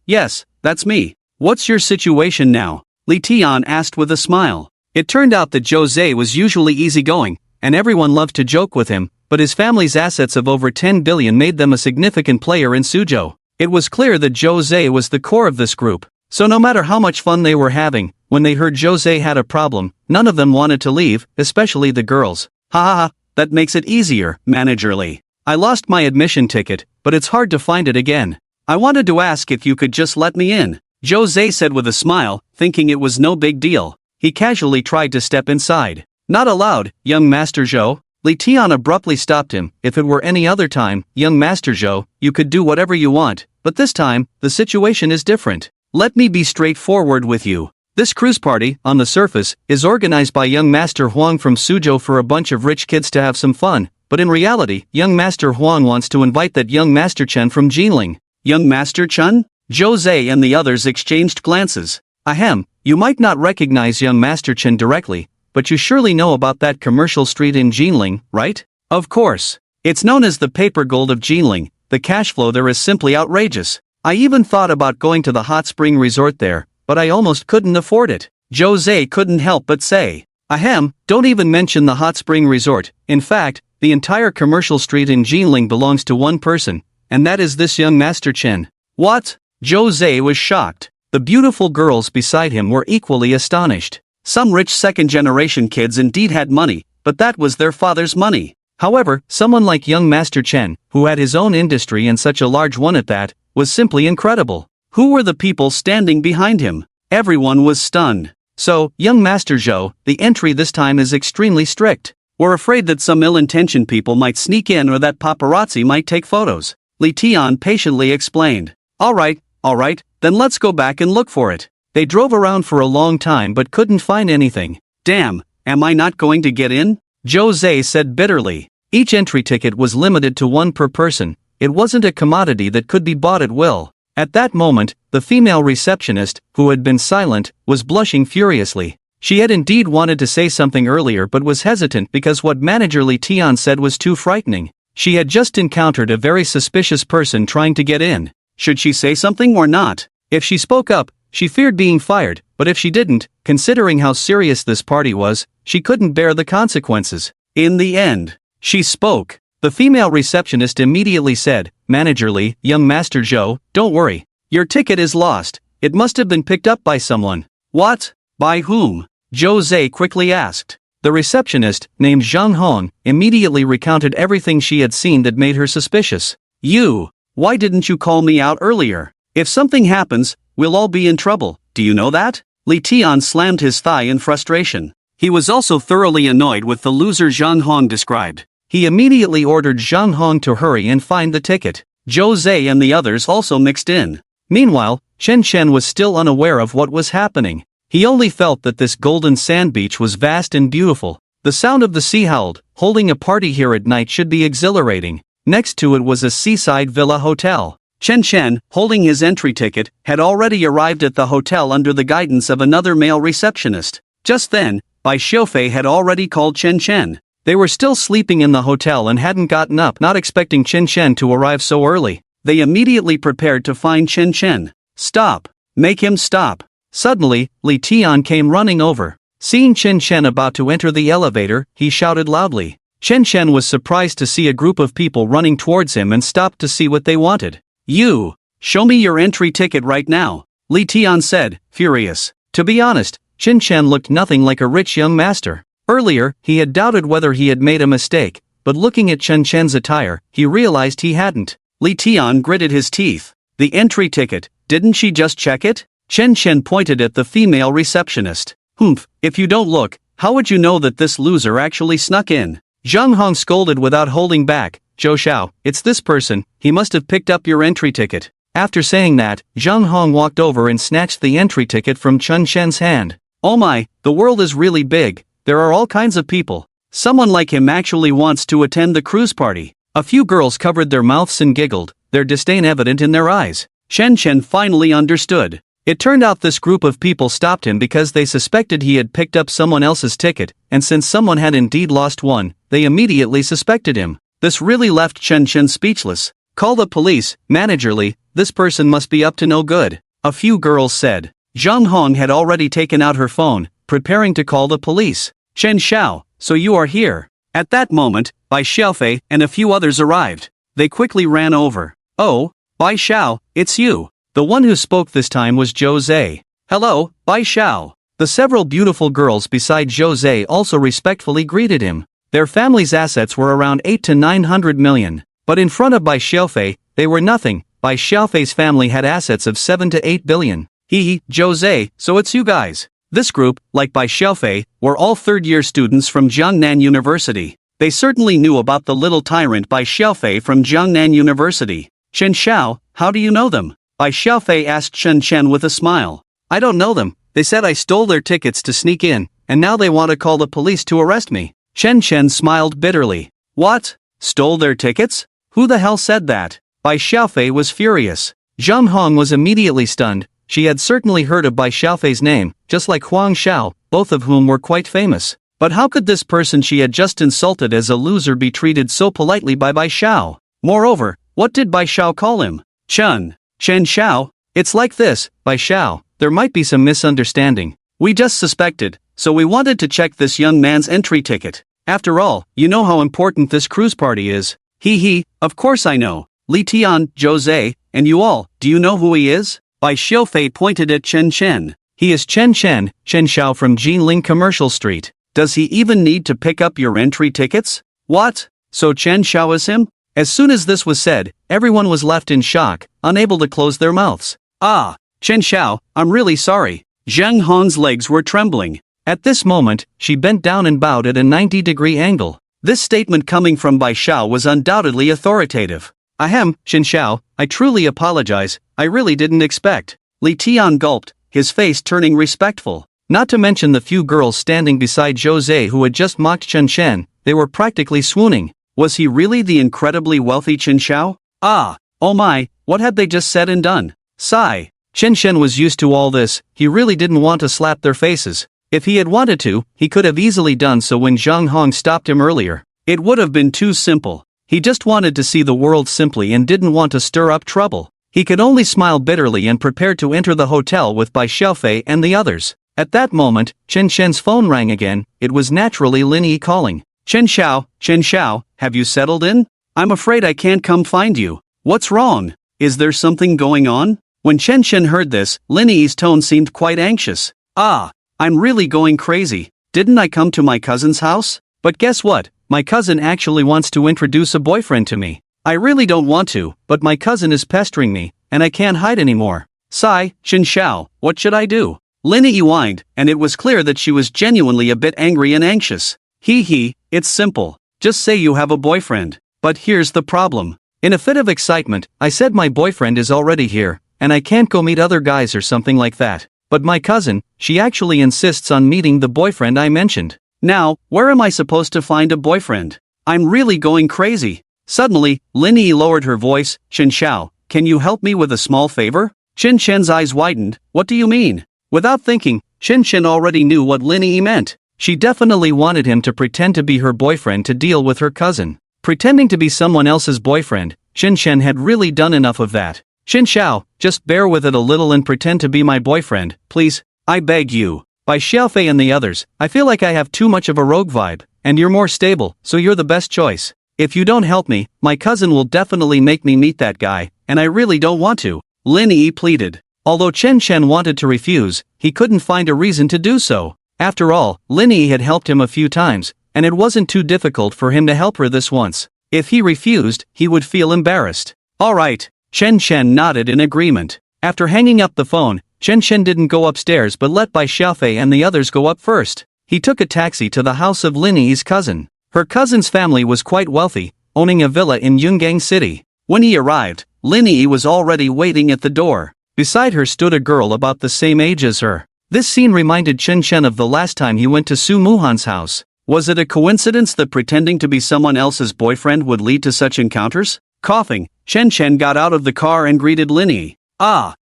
that's me. What's your situation now? Li Tian asked with a smile. It turned out that Zhou Zhe was usually easygoing, and everyone loved to joke with him, but his family's assets of over 10 billion made them a significant player in Suzhou. It was clear that Zhou Zhe was the core of this group, so no matter how much fun they were having, when they heard Zhou Zhe had a problem, none of them wanted to leave, especially the girls. Ha, that makes it easier, Manager Li. I lost my admission ticket, but it's hard to find it again. I wanted to ask if you could just let me in, Jose said with a smile, thinking it was no big deal. He casually tried to step inside. Not allowed, young Master Zhou. Li Tian abruptly stopped him. If it were any other time, young Master Zhou, you could do whatever you want, but this time, the situation is different. Let me be straightforward with you. This cruise party, on the surface, is organized by young Master Huang from Suzhou for a bunch of rich kids to have some fun, but in reality, young Master Huang wants to invite that young Master Chen from Jinling. Young Master Chen? Jose and the others exchanged glances. Ahem, you might not recognize young Master Chen directly, but you surely know about that commercial street in Jinling, right? Of course. It's known as the paper gold of Jinling. The cash flow there is simply outrageous. I even thought about going to the hot spring resort there, but I almost couldn't afford it. Jose couldn't help but say. Ahem, don't even mention the hot spring resort. In fact, the entire commercial street in Jinling belongs to one person, and that is this young Master Chen. What? Jose was shocked. The beautiful girls beside him were equally astonished. Some rich second-generation kids indeed had money, but that was their father's money. However, someone like young Master Chen, who had his own industry and such a large one at that, was simply incredible. Who were the people standing behind him? Everyone was stunned. So, young Master Zhou, the entry this time is extremely strict. We're afraid that some ill-intentioned people might sneak in or that paparazzi might take photos. Li Tian patiently explained. Alright, then let's go back and look for it. They drove around for a long time but couldn't find anything. Damn, am I not going to get in? Jose said bitterly. Each entry ticket was limited to one per person. It wasn't a commodity that could be bought at will. At that moment, the female receptionist, who had been silent, was blushing furiously. She had indeed wanted to say something earlier but was hesitant because what Manager Li Tian said was too frightening. She had just encountered a very suspicious person trying to get in. Should she say something or not? If she spoke up, she feared being fired, but if she didn't, considering how serious this party was, she couldn't bear the consequences. In the end, she spoke. The female receptionist immediately said, Manager Li, young Master Zhou, don't worry. Your ticket is lost. It must have been picked up by someone. What? By whom? Jose quickly asked. The receptionist, named Zhang Hong, immediately recounted everything she had seen that made her suspicious. You! Why didn't you call me out earlier? If something happens, we'll all be in trouble, do you know that? Li Tian slammed his thigh in frustration. He was also thoroughly annoyed with the loser Zhang Hong described. He immediately ordered Zhang Hong to hurry and find the ticket. Jose and the others also mixed in. Meanwhile, Chen Chen was still unaware of what was happening. He only felt that this golden sand beach was vast and beautiful. The sound of the sea howled. Holding a party here at night should be exhilarating. Next to it was a seaside villa hotel. Chen Chen, holding his entry ticket, had already arrived at the hotel under the guidance of another male receptionist. Just then, Bai Xiaofei had already called Chen Chen. They were still sleeping in the hotel and hadn't gotten up, not expecting Chen Chen to arrive so early. They immediately prepared to find Chen Chen. Stop! Make him stop! Suddenly, Li Tian came running over. Seeing Chen Chen about to enter the elevator, he shouted loudly. Chen Chen was surprised to see a group of people running towards him and stopped to see what they wanted. You! Show me your entry ticket right now, Li Tian said, furious. To be honest, Chen Chen looked nothing like a rich young master. Earlier, he had doubted whether he had made a mistake, but looking at Chen Chen's attire, he realized he hadn't. Li Tian gritted his teeth. The entry ticket, didn't she just check it? Chen Chen pointed at the female receptionist. Humph, if you don't look, how would you know that this loser actually snuck in? Zhang Hong scolded without holding back. Zhou Xiao, it's this person, he must have picked up your entry ticket. After saying that, Zhang Hong walked over and snatched the entry ticket from Chen Chen's hand. Oh my, the world is really big, there are all kinds of people. Someone like him actually wants to attend the cruise party. A few girls covered their mouths and giggled, their disdain evident in their eyes. Chen Chen finally understood. It turned out this group of people stopped him because they suspected he had picked up someone else's ticket, and since someone had indeed lost one, they immediately suspected him. This really left Chen Chen speechless. Call the police, Manager Li, this person must be up to no good, a few girls said. Zhang Hong had already taken out her phone, preparing to call the police. Chen Xiao, so you are here. At that moment, Bai Xiaofei and a few others arrived. They quickly ran over. Oh, Bai Xiao, it's you. The one who spoke this time was Jose. Hello, Bai Xiao. The several beautiful girls beside Jose also respectfully greeted him. Their family's assets were around 800 to 900 million. But in front of Bai Xiaofei, they were nothing. Bai Xiaofei's family had assets of 7 to 8 billion. Jose, so it's you guys. This group, like Bai Xiaofei, were all third-year students from Jiangnan University. They certainly knew about the little tyrant Bai Xiaofei from Jiangnan University. Chen Xiao, how do you know them? Bai Xiaofei asked Chen Chen with a smile. I don't know them, they said I stole their tickets to sneak in, and now they want to call the police to arrest me. Chen Chen smiled bitterly. What? Stole their tickets? Who the hell said that? Bai Xiaofei was furious. Zhang Hong was immediately stunned. She had certainly heard of Bai Xiaofei's name, just like Huang Xiao, both of whom were quite famous. But how could this person she had just insulted as a loser be treated so politely by Bai Xiao? Moreover, what did Bai Xiao call him? Chen Xiao? It's like this, Bai Xiao, there might be some misunderstanding. We just suspected, so we wanted to check this young man's entry ticket. After all, you know how important this cruise party is. Of course I know. Li Tian, Jose, and you all, do you know who he is? Bai Xiaofei pointed at Chen Chen. He is Chen Xiao from Jinling Commercial Street. Does he even need to pick up your entry tickets? What? So Chen Xiao is him? As soon as this was said, everyone was left in shock, unable to close their mouths. Chen Xiao, I'm really sorry. Zhang Hong's legs were trembling. At this moment, she bent down and bowed at a 90-degree angle. This statement coming from Bai Xiao was undoubtedly authoritative. Ahem, Chen Xiao, I truly apologize, I really didn't expect. Li Tian gulped, his face turning respectful. Not to mention the few girls standing beside Jose who had just mocked Chen Chen, they were practically swooning. Was he really the incredibly wealthy Chen Xiao? Oh my, what had they just said and done? Sigh. Chen Chen was used to all this, he really didn't want to slap their faces. If he had wanted to, he could have easily done so when Zhang Hong stopped him earlier. It would have been too simple. He just wanted to see the world simply and didn't want to stir up trouble. He could only smile bitterly and prepared to enter the hotel with Bai Xiaofei and the others. At that moment, Chen Chen's phone rang again. It was naturally Lin Yi calling. Chen Xiao, have you settled in? I'm afraid I can't come find you. What's wrong? Is there something going on? When Chen Chen heard this, Lin Yi's tone seemed quite anxious. I'm really going crazy. Didn't I come to my cousin's house? But guess what? My cousin actually wants to introduce a boyfriend to me. I really don't want to, but my cousin is pestering me, and I can't hide anymore. Sigh, Chen Xiao, what should I do? Lin Yi whined, and it was clear that she was genuinely a bit angry and anxious. It's simple. Just say you have a boyfriend. But here's the problem. In a fit of excitement, I said my boyfriend is already here, and I can't go meet other guys or something like that. But my cousin, she actually insists on meeting the boyfriend I mentioned. Now, where am I supposed to find a boyfriend? I'm really going crazy. Suddenly, Lin Yi lowered her voice. Chen Xiao, can you help me with a small favor? Chen Chen's eyes widened. What do you mean? Without thinking, Chen Chen already knew what Lin Yi meant. She definitely wanted him to pretend to be her boyfriend to deal with her cousin. Pretending to be someone else's boyfriend, Chen Chen had really done enough of that. Chen Xiao, just bear with it a little and pretend to be my boyfriend, please, I beg you. By Xiaofei and the others, I feel like I have too much of a rogue vibe, and you're more stable, so you're the best choice. If you don't help me, my cousin will definitely make me meet that guy, and I really don't want to. Lin Yi pleaded. Although Chen Chen wanted to refuse, he couldn't find a reason to do so. After all, Lin Yi had helped him a few times, and it wasn't too difficult for him to help her this once. If he refused, he would feel embarrassed. Alright. Chen Chen nodded in agreement. After hanging up the phone, Chen Chen didn't go upstairs but let Bai Xiaofei and the others go up first. He took a taxi to the house of Lin Yi's cousin. Her cousin's family was quite wealthy, owning a villa in Yungang City. When he arrived, Lin Yi was already waiting at the door. Beside her stood a girl about the same age as her. This scene reminded Chen Chen of the last time he went to Su Muhan's house. Was it a coincidence that pretending to be someone else's boyfriend would lead to such encounters? Coughing, Chen Chen got out of the car and greeted Lin Yi.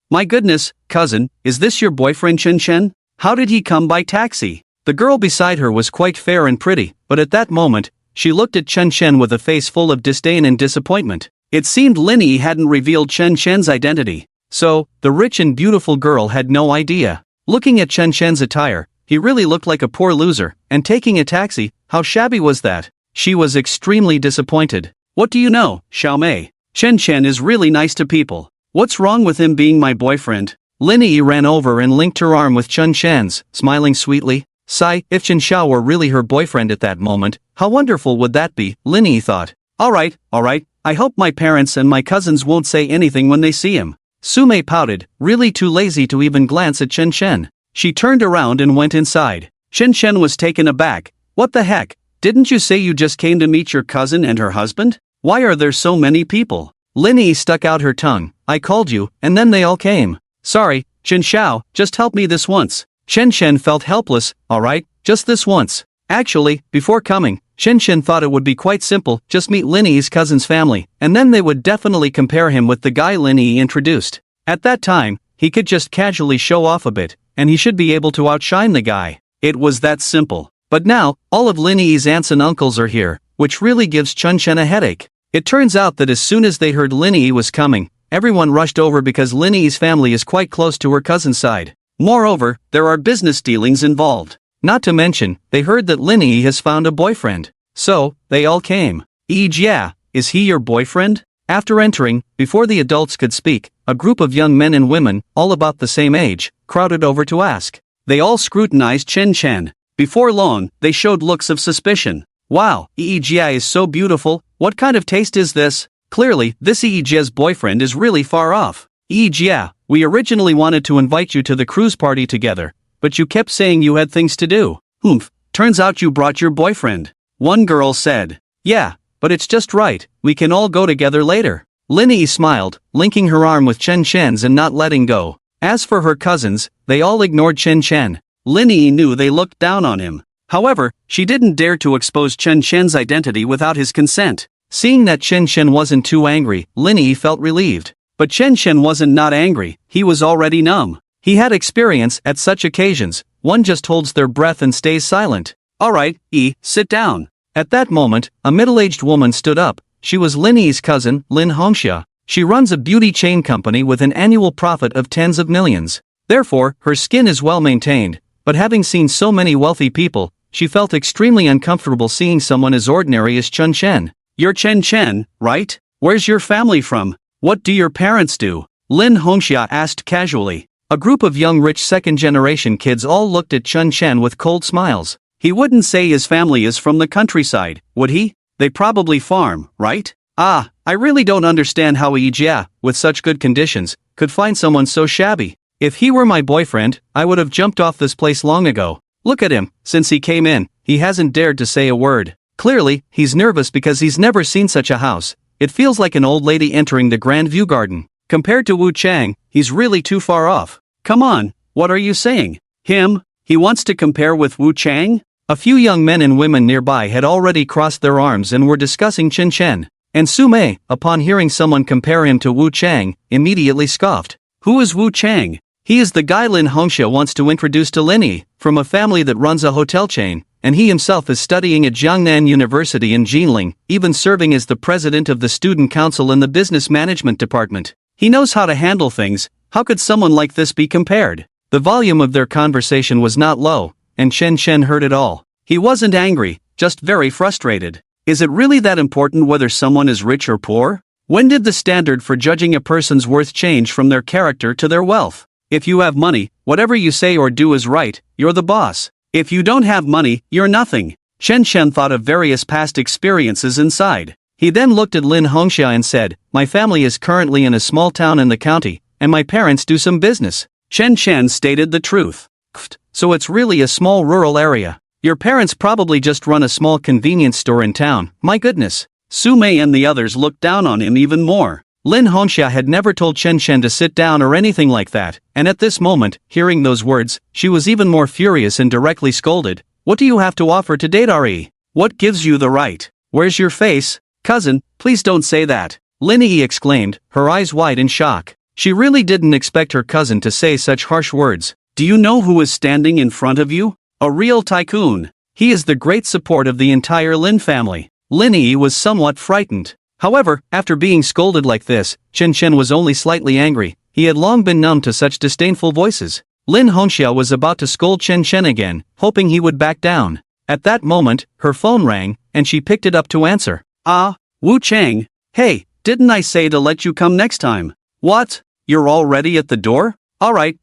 My goodness, cousin, is this your boyfriend Chen Chen? How did he come by taxi? The girl beside her was quite fair and pretty, but at that moment, she looked at Chen Chen with a face full of disdain and disappointment. It seemed Lin Yi hadn't revealed Chen Chen's identity. So, the rich and beautiful girl had no idea. Looking at Chen Chen's attire, he really looked like a poor loser, and taking a taxi, how shabby was that? She was extremely disappointed. What do you know, Xiaomei? Chen Chen is really nice to people. What's wrong with him being my boyfriend? Lin Yi ran over and linked her arm with Chen Chen's, smiling sweetly. Sigh, if Chen Xiao were really her boyfriend at that moment, how wonderful would that be, Lin Yi thought. Alright, I hope my parents and my cousins won't say anything when they see him. Sume pouted, really too lazy to even glance at Chen Chen. She turned around and went inside. Chen Chen was taken aback. What the heck? Didn't you say you just came to meet your cousin and her husband? Why are there so many people? Lin Yi stuck out her tongue. I called you, and then they all came. Sorry, Chen Xiao, just help me this once. Chen Chen felt helpless. Alright, just this once. Actually, before coming, Chen Chen thought it would be quite simple, just meet Lin Yi's cousin's family, and then they would definitely compare him with the guy Lin Yi introduced. At that time, he could just casually show off a bit, and he should be able to outshine the guy. It was that simple. But now, all of Lin Yi's aunts and uncles are here, which really gives Chen Chen a headache. It turns out that as soon as they heard Lin Yi was coming, everyone rushed over because Lin Yi's family is quite close to her cousin's side. Moreover, there are business dealings involved. Not to mention, they heard that Lin Yi has found a boyfriend. So, they all came. Yeah, is he your boyfriend? After entering, before the adults could speak, a group of young men and women, all about the same age, crowded over to ask. They all scrutinized Chen Chen. Before long, they showed looks of suspicion. Wow, Jia is so beautiful, what kind of taste is this? Clearly, this Jia's boyfriend is really far off. Jia, we originally wanted to invite you to the cruise party together, but you kept saying you had things to do. Turns out you brought your boyfriend. One girl said. Yeah, but it's just right, we can all go together later. Lin Yi smiled, linking her arm with Chen Chen's and not letting go. As for her cousins, they all ignored Chen Chen. Lin Yi knew they looked down on him. However, she didn't dare to expose Chen Chen's identity without his consent. Seeing that Chen Chen wasn't too angry, Lin Yi felt relieved. But Chen Chen wasn't not angry, he was already numb. He had experience at such occasions, one just holds their breath and stays silent. Alright, sit down. At that moment, a middle-aged woman stood up. She was Lin Yi's cousin, Lin Hongxia. She runs a beauty chain company with an annual profit of tens of millions. Therefore, her skin is well maintained, but having seen so many wealthy people, she felt extremely uncomfortable seeing someone as ordinary as Chen Chen. You're Chen Chen, right? Where's your family from? What do your parents do? Lin Hongxia asked casually. A group of young rich second-generation kids all looked at Chen Chen with cold smiles. He wouldn't say his family is from the countryside, would he? They probably farm, right? I really don't understand how Jia, with such good conditions, could find someone so shabby. If he were my boyfriend, I would have jumped off this place long ago. Look at him, since he came in, he hasn't dared to say a word. Clearly, he's nervous because he's never seen such a house. It feels like an old lady entering the Grand View Garden. Compared to Wu Chang, he's really too far off. Come on, what are you saying? Him? He wants to compare with Wu Chang? A few young men and women nearby had already crossed their arms and were discussing Chen Chen. And Su Mei, upon hearing someone compare him to Wu Chang, immediately scoffed. Who is Wu Chang? He is the guy Lin Hongxia wants to introduce to Lin Yi, from a family that runs a hotel chain, and he himself is studying at Jiangnan University in Jinling, even serving as the president of the student council in the business management department. He knows how to handle things. How could someone like this be compared? The volume of their conversation was not low, and Chen Chen heard it all. He wasn't angry, just very frustrated. Is it really that important whether someone is rich or poor? When did the standard for judging a person's worth change from their character to their wealth? If you have money, whatever you say or do is right, you're the boss. If you don't have money, you're nothing. Chen Chen thought of various past experiences inside. He then looked at Lin Hongxia and said, my family is currently in a small town in the county, and my parents do some business. Chen Chen stated the truth. So it's really a small rural area. Your parents probably just run a small convenience store in town, my goodness. Su Mei and the others looked down on him even more. Lin Hongxia had never told Chen Chen to sit down or anything like that, and at this moment, hearing those words, she was even more furious and directly scolded. What do you have to offer to date Re? What gives you the right? Where's your face? Cousin, please don't say that. Lin Yi exclaimed, her eyes wide in shock. She really didn't expect her cousin to say such harsh words. Do you know who is standing in front of you? A real tycoon. He is the great support of the entire Lin family. Lin Yi was somewhat frightened. However, after being scolded like this, Chen Chen was only slightly angry. He had long been numb to such disdainful voices. Lin Hongxia was about to scold Chen Chen again, hoping he would back down. At that moment, her phone rang, and she picked it up to answer. Wu Chang. Hey, didn't I say to let you come next time? What? You're already at the door? Alright,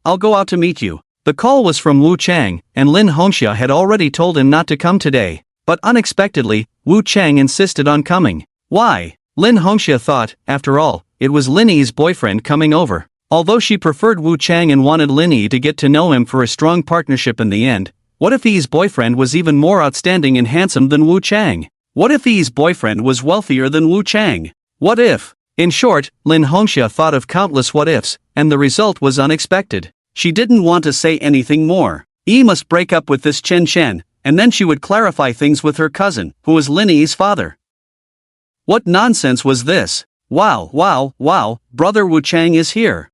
I'll go out to meet you. The call was from Wu Chang, and Lin Hongxia had already told him not to come today. But unexpectedly, Wu Chang insisted on coming. Why? Lin Hongxia thought, after all, it was Lin Yi's boyfriend coming over. Although she preferred Wu Chang and wanted Lin Yi to get to know him for a strong partnership in the end, what if Yi's boyfriend was even more outstanding and handsome than Wu Chang? What if Yi's boyfriend was wealthier than Wu Chang? What if? In short, Lin Hongxia thought of countless what ifs, and the result was unexpected. She didn't want to say anything more. Yi must break up with this Chen Chen, and then she would clarify things with her cousin, who was Lin Yi's father. What nonsense was this? Wow, brother Wu Chang is here.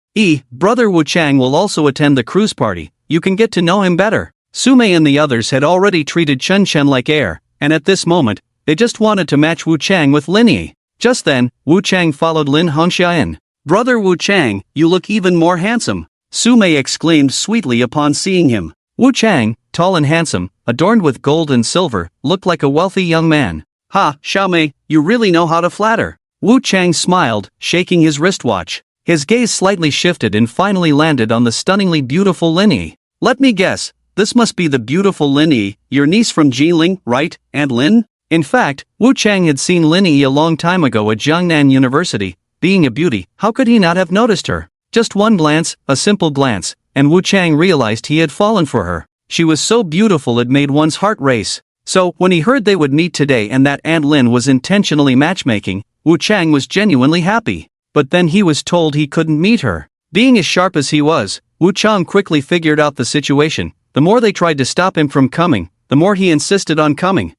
Brother Wu Chang will also attend the cruise party, you can get to know him better. Sume and the others had already treated Chen Chen like air, and at this moment, they just wanted to match Wu Chang with Lin Yi. Just then, Wu Chang followed Lin Hongxia in. Brother Wu Chang, you look even more handsome, Sume exclaimed sweetly upon seeing him. Wu Chang, tall and handsome, adorned with gold and silver, looked like a wealthy young man. Ha, Xiaomei, you really know how to flatter. Wu Chang smiled, shaking his wristwatch. His gaze slightly shifted and finally landed on the stunningly beautiful Lin Yi. Let me guess, this must be the beautiful Lin Yi, your niece from Jiling, right, Aunt Lin? In fact, Wu Chang had seen Lin Yi a long time ago at Jiangnan University. Being a beauty, how could he not have noticed her? Just one glance, a simple glance, and Wu Chang realized he had fallen for her. She was so beautiful it made one's heart race. So, when he heard they would meet today and that Aunt Lin was intentionally matchmaking, Wu Chang was genuinely happy. But then he was told he couldn't meet her. Being as sharp as he was, Wu Chang quickly figured out the situation. The more they tried to stop him from coming, the more he insisted on coming.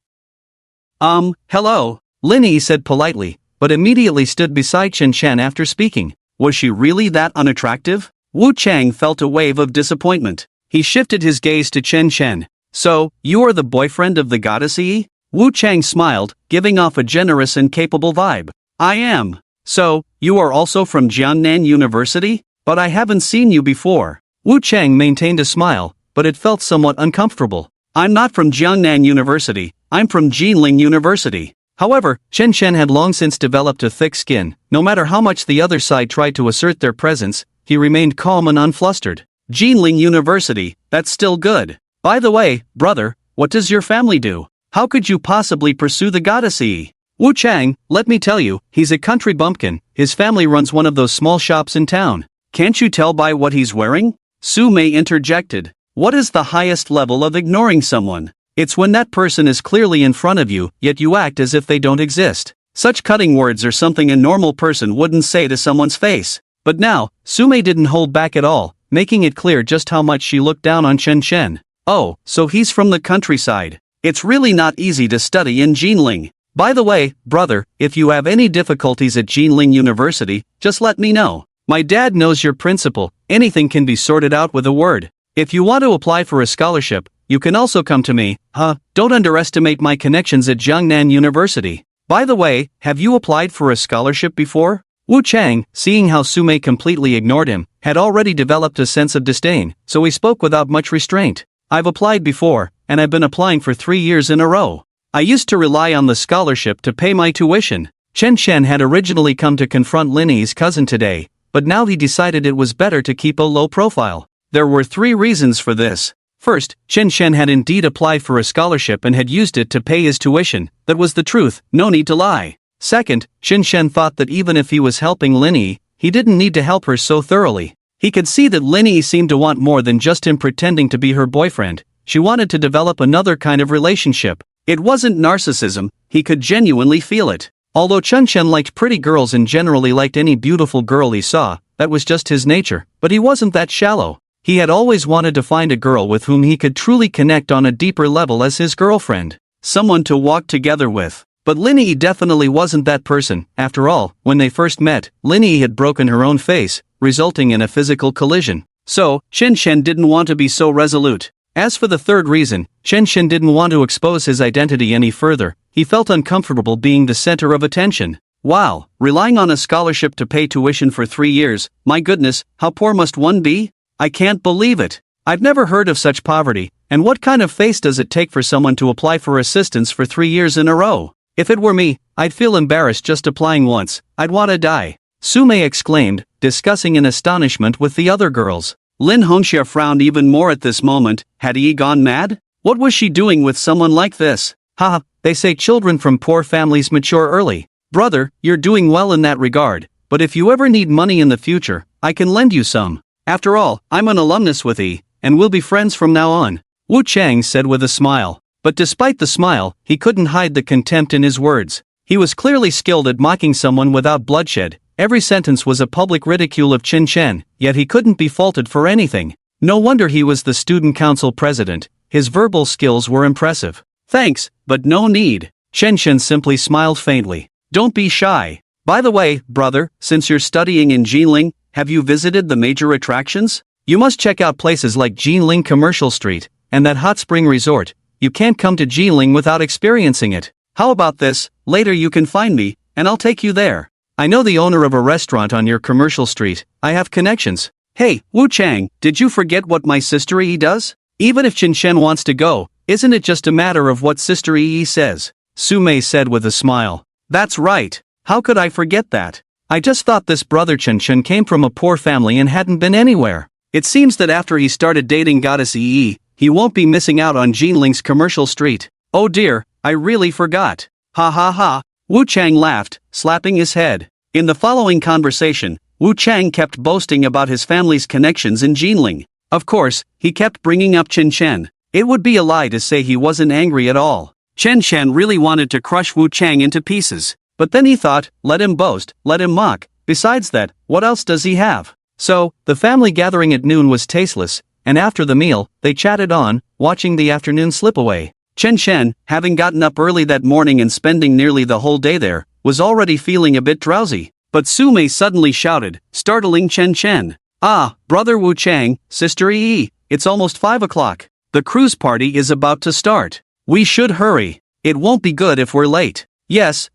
Hello, Lin Yi said politely, but immediately stood beside Chen Chen after speaking. Was she really that unattractive? Wu Chang felt a wave of disappointment. He shifted his gaze to Chen Chen. So, you are the boyfriend of the goddess Yi? Wu Chang smiled, giving off a generous and capable vibe. I am. So, you are also from Jiangnan University? But I haven't seen you before. Wu Chang maintained a smile, but it felt somewhat uncomfortable. I'm not from Jiangnan University, I'm from Jiling University. However, Chen Chen had long since developed a thick skin. No matter how much the other side tried to assert their presence, he remained calm and unflustered. Jiling University, that's still good. By the way, brother, what does your family do? How could you possibly pursue the goddess Yi? Wu Chang, let me tell you, he's a country bumpkin. His family runs one of those small shops in town. Can't you tell by what he's wearing? Su Mei interjected. What is the highest level of ignoring someone? It's when that person is clearly in front of you, yet you act as if they don't exist. Such cutting words are something a normal person wouldn't say to someone's face. But now, Su Mei didn't hold back at all, making it clear just how much she looked down on Chen Chen. Oh, so he's from the countryside. It's really not easy to study in Jiling. By the way, brother, if you have any difficulties at Jiling University, just let me know. My dad knows your principal, anything can be sorted out with a word. If you want to apply for a scholarship, you can also come to me. Don't underestimate my connections at Jiangnan University. By the way, have you applied for a scholarship before? Wu Chang, seeing how Su Mei completely ignored him, had already developed a sense of disdain, so he spoke without much restraint. I've applied before, and I've been applying for 3 years in a row. I used to rely on the scholarship to pay my tuition. Chen Chen had originally come to confront Lin Yi's cousin today, but now he decided it was better to keep a low profile. There were 3 reasons for this. First, Chen Chen had indeed applied for a scholarship and had used it to pay his tuition. That was the truth, no need to lie. Second, Chen Chen thought that even if he was helping Lin Yi, he didn't need to help her so thoroughly. He could see that Lin Yi seemed to want more than just him pretending to be her boyfriend. She wanted to develop another kind of relationship. It wasn't narcissism, he could genuinely feel it. Although Chen Chen liked pretty girls and generally liked any beautiful girl he saw, that was just his nature, but he wasn't that shallow. He had always wanted to find a girl with whom he could truly connect on a deeper level as his girlfriend. Someone to walk together with. But Lin Yi definitely wasn't that person. After all, when they first met, Lin Yi had broken her own face, resulting in a physical collision. So, Chen Chen didn't want to be so resolute. As for the third reason, Chen Chen didn't want to expose his identity any further. He felt uncomfortable being the center of attention. Wow, relying on a scholarship to pay tuition for 3 years, my goodness, how poor must one be? I can't believe it. I've never heard of such poverty, and what kind of face does it take for someone to apply for assistance for 3 years in a row? If it were me, I'd feel embarrassed just applying once, I'd want to die. Su Mei exclaimed, discussing in astonishment with the other girls. Lin Hongxia frowned even more at this moment. Had Yi gone mad? What was she doing with someone like this? Haha, they say children from poor families mature early. Brother, you're doing well in that regard, but if you ever need money in the future, I can lend you some. After all, I'm an alumnus with E, and we'll be friends from now on. Wu Chang said with a smile. But despite the smile, he couldn't hide the contempt in his words. He was clearly skilled at mocking someone without bloodshed. Every sentence was a public ridicule of Chen Chen, yet he couldn't be faulted for anything. No wonder he was the student council president. His verbal skills were impressive. Thanks, but no need. Chen Chen simply smiled faintly. Don't be shy. By the way, brother, since you're studying in Jinling, have you visited the major attractions? You must check out places like Jinling Commercial Street, and that hot spring resort. You can't come to Jinling without experiencing it. How about this, later you can find me, and I'll take you there. I know the owner of a restaurant on your commercial street. I have connections. Hey, Wu Chang, did you forget what my sister Yi does? Even if Chen Chen wants to go, isn't it just a matter of what Sister Yi says? Su Mei said with a smile. That's right. How could I forget that? I just thought this brother Chen Chen came from a poor family and hadn't been anywhere. It seems that after he started dating Goddess Yi, he won't be missing out on Jinling's commercial street. Oh dear, I really forgot. Ha ha ha. Wu Chang laughed, slapping his head. In the following conversation, Wu Chang kept boasting about his family's connections in Jinling. Of course, he kept bringing up Chen Chen. It would be a lie to say he wasn't angry at all. Chen Chen really wanted to crush Wu Chang into pieces. But then he thought, let him boast, let him mock. Besides that, what else does he have? So, the family gathering at noon was tasteless, and after the meal, they chatted on, watching the afternoon slip away. Chen Chen, having gotten up early that morning and spending nearly the whole day there, was already feeling a bit drowsy. But Su Mei suddenly shouted, startling Chen Chen. Ah, brother Wu Chang, sister Yi, it's almost 5 o'clock. The cruise party is about to start. We should hurry. It won't be good if we're late. Yes,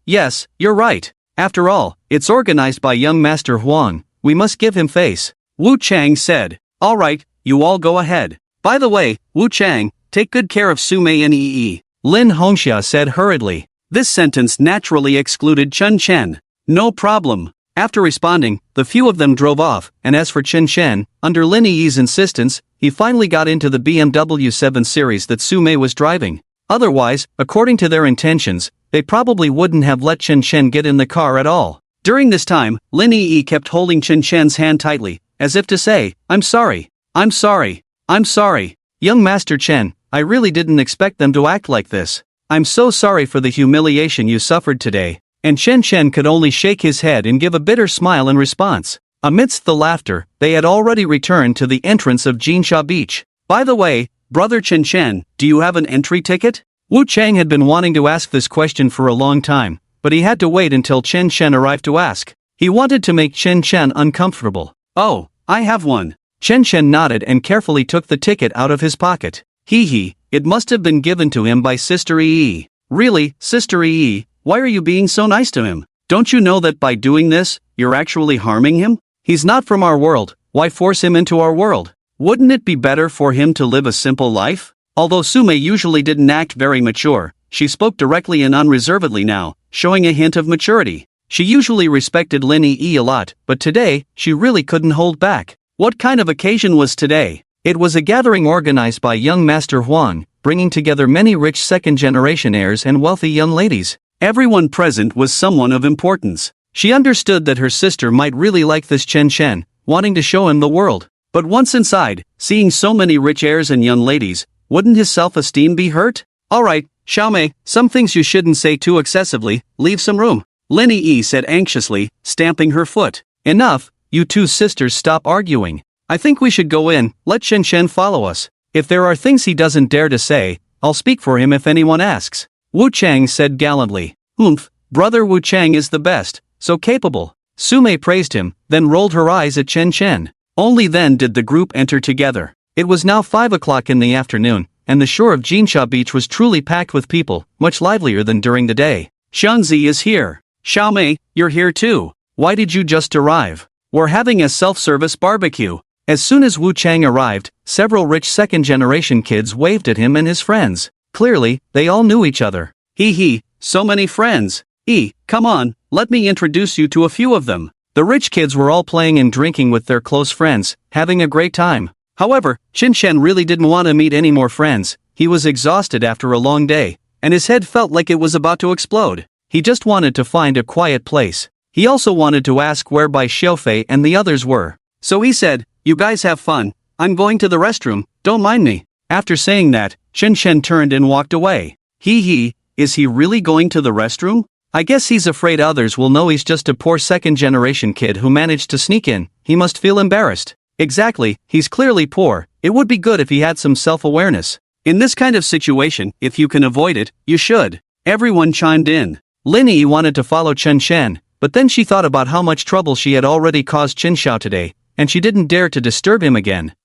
you're right. After all, it's organized by young Master Huang. We must give him face. Wu Chang said. All right, you all go ahead. By the way, Wu Chang, take good care of Su Mei and Yi. Lin Hongxia said hurriedly. This sentence naturally excluded Chen Chen. No problem. After responding, the few of them drove off, and as for Chen Chen, under Lin Yi's insistence, he finally got into the BMW 7 Series that Su Mei was driving. Otherwise, according to their intentions, they probably wouldn't have let Chen Chen get in the car at all. During this time, Lin Yi kept holding Chen Chen's hand tightly, as if to say, I'm sorry. Young Master Chen, I really didn't expect them to act like this. I'm so sorry for the humiliation you suffered today. And Chen Chen could only shake his head and give a bitter smile in response. Amidst the laughter, they had already returned to the entrance of Jinsha Beach. By the way, brother Chen Chen, do you have an entry ticket? Wu Chang had been wanting to ask this question for a long time, but he had to wait until Chen Chen arrived to ask. He wanted to make Chen Chen uncomfortable. Oh, I have one. Chen Chen nodded and carefully took the ticket out of his pocket. Hee, it must have been given to him by Sister Yi. Really, Sister Yi? Why are you being so nice to him? Don't you know that by doing this, you're actually harming him? He's not from our world, why force him into our world? Wouldn't it be better for him to live a simple life? Although Su Mei usually didn't act very mature, she spoke directly and unreservedly now, showing a hint of maturity. She usually respected Lin Yi a lot, but today, she really couldn't hold back. What kind of occasion was today? It was a gathering organized by young Master Huang, bringing together many rich second-generation heirs and wealthy young ladies. Everyone present was someone of importance. She understood that her sister might really like this Chen Chen, wanting to show him the world. But once inside, seeing so many rich heirs and young ladies, wouldn't his self-esteem be hurt? Alright, Xiaomei, some things you shouldn't say too excessively, leave some room. Lin Yi said anxiously, stamping her foot. Enough, you two sisters stop arguing. I think we should go in, let Chen Chen follow us. If there are things he doesn't dare to say, I'll speak for him if anyone asks. Wu Chang said gallantly. Brother Wu Chang is the best, so capable. Su Mei praised him, then rolled her eyes at Chen Chen. Only then did the group enter together. It was now 5 o'clock in the afternoon, and the shore of Jinsha Beach was truly packed with people, much livelier than during the day. Xiangzi is here. Xiaomei, you're here too. Why did you just arrive? We're having a self-service barbecue. As soon as Wu Chang arrived, several rich second-generation kids waved at him and his friends. Clearly, they all knew each other. So many friends. Come on, let me introduce you to a few of them. The rich kids were all playing and drinking with their close friends, having a great time. However, Chen Chen really didn't want to meet any more friends. He was exhausted after a long day. and his head felt like it was about to explode. He just wanted to find a quiet place. He also wanted to ask where Bai Xiaofei and the others were. So he said, "You guys have fun. I'm going to the restroom, don't mind me." After saying that, Chen Shen turned and walked away. Is he really going to the restroom? I guess he's afraid others will know he's just a poor second-generation kid who managed to sneak in. He must feel embarrassed. Exactly, he's clearly poor. It would be good if he had some self-awareness. In this kind of situation, if you can avoid it, you should. Everyone chimed in. Lin Yi wanted to follow Chen Shen, but then she thought about how much trouble she had already caused Qin Xiao today, and she didn't dare to disturb him again.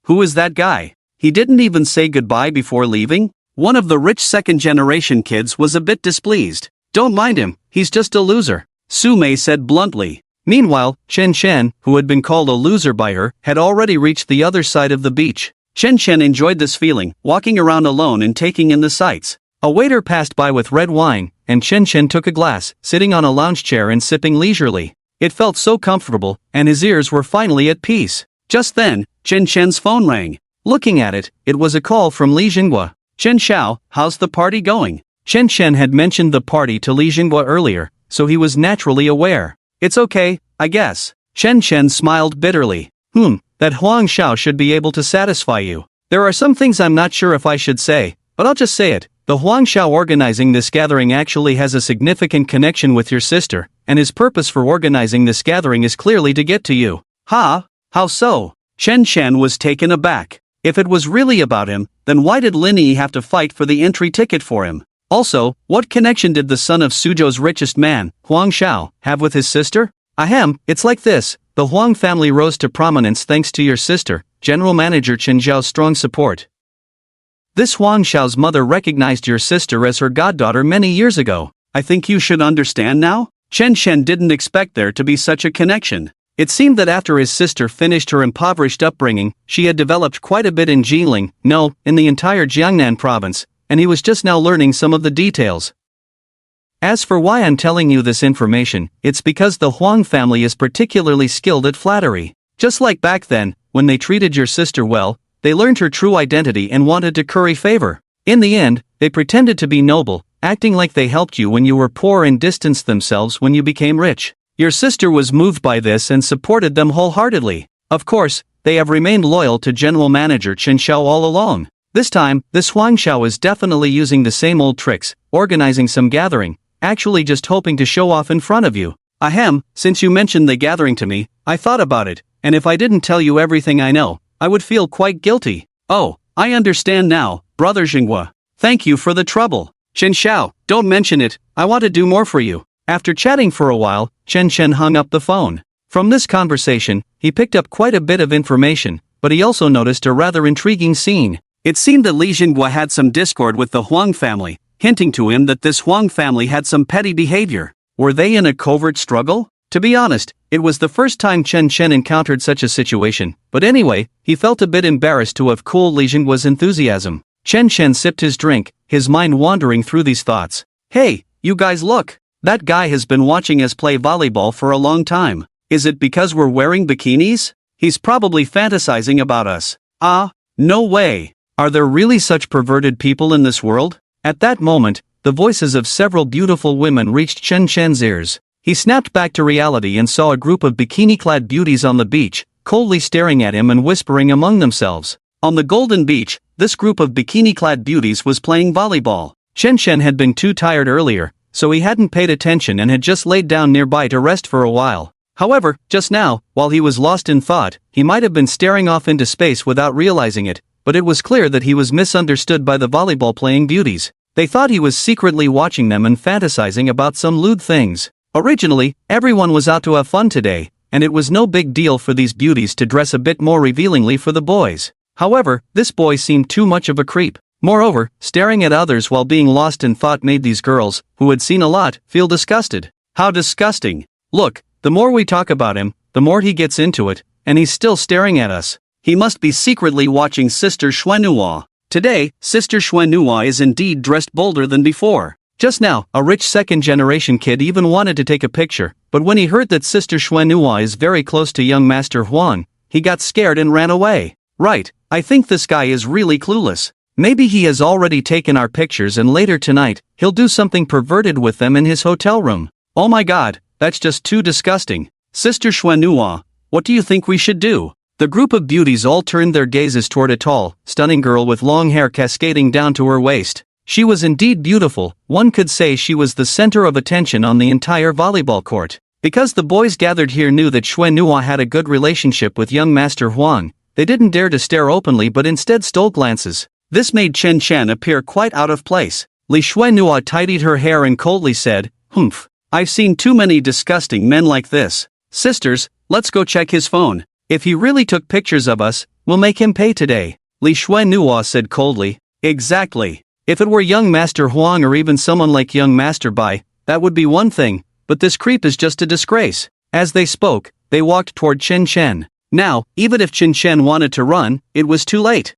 Who is that guy? He didn't even say goodbye before leaving? One of the rich second-generation kids was a bit displeased. Don't mind him, he's just a loser, Su Mei said bluntly. Meanwhile, Chen Shen, who had been called a loser by her, had already reached the other side of the beach. Chen Shen enjoyed this feeling, walking around alone and taking in the sights. A waiter passed by with red wine, and Chen Shen took a glass, sitting on a lounge chair and sipping leisurely. It felt so comfortable, and his ears were finally at peace. Just then, Chen Shen's phone rang. Looking at it, it was a call from Li Jinghua. "Chen Xiao, how's the party going?" Chen Shen had mentioned the party to Li Jinghua earlier, so he was naturally aware. "It's okay, I guess." Chen Shen smiled bitterly. That Huang Xiao should be able to satisfy you. There are some things I'm not sure if I should say, but I'll just say it. The Huang Xiao organizing this gathering actually has a significant connection with your sister, and his purpose for organizing this gathering is clearly to get to you. Huh? How so? Chen Shen was taken aback. If it was really about him, then why did Lin Yi have to fight for the entry ticket for him? Also, what connection did the son of Suzhou's richest man, Huang Xiao, have with his sister? It's like this. The Huang family rose to prominence thanks to your sister, General Manager Chen Zhao's strong support. This Huang Xiao's mother recognized your sister as her goddaughter many years ago. I think you should understand now? Chen Shen didn't expect there to be such a connection. It seemed that after his sister finished her impoverished upbringing, she had developed quite a bit in Jilin, in the entire Jiangnan province, and he was just now learning some of the details. As for why I'm telling you this information, it's because the Huang family is particularly skilled at flattery. Just like back then, when they treated your sister well, they learned her true identity and wanted to curry favor. In the end, they pretended to be noble, acting like they helped you when you were poor and distanced themselves when you became rich. Your sister was moved by this and supported them wholeheartedly. Of course, they have remained loyal to General Manager Chen Xiao all along. This time, this Huang Xiao is definitely using the same old tricks, organizing some gathering, actually just hoping to show off in front of you. Since you mentioned the gathering to me, I thought about it, and if I didn't tell you everything I know, I would feel quite guilty. Oh, I understand now, Brother Jinghua. Thank you for the trouble. Chen Xiao, don't mention it, I want to do more for you. After chatting for a while, Chen Shen hung up the phone. From this conversation, he picked up quite a bit of information, but he also noticed a rather intriguing scene. It seemed that Li Jinghua had some discord with the Huang family, hinting to him that this Huang family had some petty behavior. Were they in a covert struggle? To be honest, it was the first time Chen Shen encountered such a situation, but anyway, he felt a bit embarrassed to have cooled Li Jinghua's enthusiasm. Chen Shen sipped his drink, his mind wandering through these thoughts. Hey, you guys look! That guy has been watching us play volleyball for a long time. Is it because we're wearing bikinis? He's probably fantasizing about us. No way! Are there really such perverted people in this world? At that moment, the voices of several beautiful women reached Chen Shen's ears. He snapped back to reality and saw a group of bikini-clad beauties on the beach, coldly staring at him and whispering among themselves. On the golden beach, this group of bikini-clad beauties was playing volleyball. Chen Shen had been too tired earlier, so he hadn't paid attention and had just laid down nearby to rest for a while. However, just now, while he was lost in thought, he might have been staring off into space without realizing it, but it was clear that he was misunderstood by the volleyball-playing beauties. They thought he was secretly watching them and fantasizing about some lewd things. Originally, everyone was out to have fun today, and it was no big deal for these beauties to dress a bit more revealingly for the boys. However, this boy seemed too much of a creep. Moreover, staring at others while being lost in thought made these girls, who had seen a lot, feel disgusted. How disgusting! Look, the more we talk about him, the more he gets into it, and he's still staring at us. He must be secretly watching Sister Xuanhua. Today, Sister Xuanhua is indeed dressed bolder than before. Just now, a rich second-generation kid even wanted to take a picture, but when he heard that Sister Xuanhua is very close to young Master Huan, he got scared and ran away. Right, I think this guy is really clueless. Maybe he has already taken our pictures and later tonight, he'll do something perverted with them in his hotel room. Oh my god, that's just too disgusting. Sister Xuanhua, what do you think we should do? The group of beauties all turned their gazes toward a tall, stunning girl with long hair cascading down to her waist. She was indeed beautiful, one could say she was the center of attention on the entire volleyball court. Because the boys gathered here knew that Xuanhua had a good relationship with young Master Huang, they didn't dare to stare openly but instead stole glances. This made Chen Chen appear quite out of place. Li Xuanhua tidied her hair and coldly said, "Humph, I've seen too many disgusting men like this. Sisters, let's go check his phone. If he really took pictures of us, we'll make him pay today," Li Xuanhua said coldly. Exactly. If it were young Master Huang or even someone like young Master Bai, that would be one thing, but this creep is just a disgrace. As they spoke, they walked toward Chen Chen. Now, even if Chen Chen wanted to run, it was too late.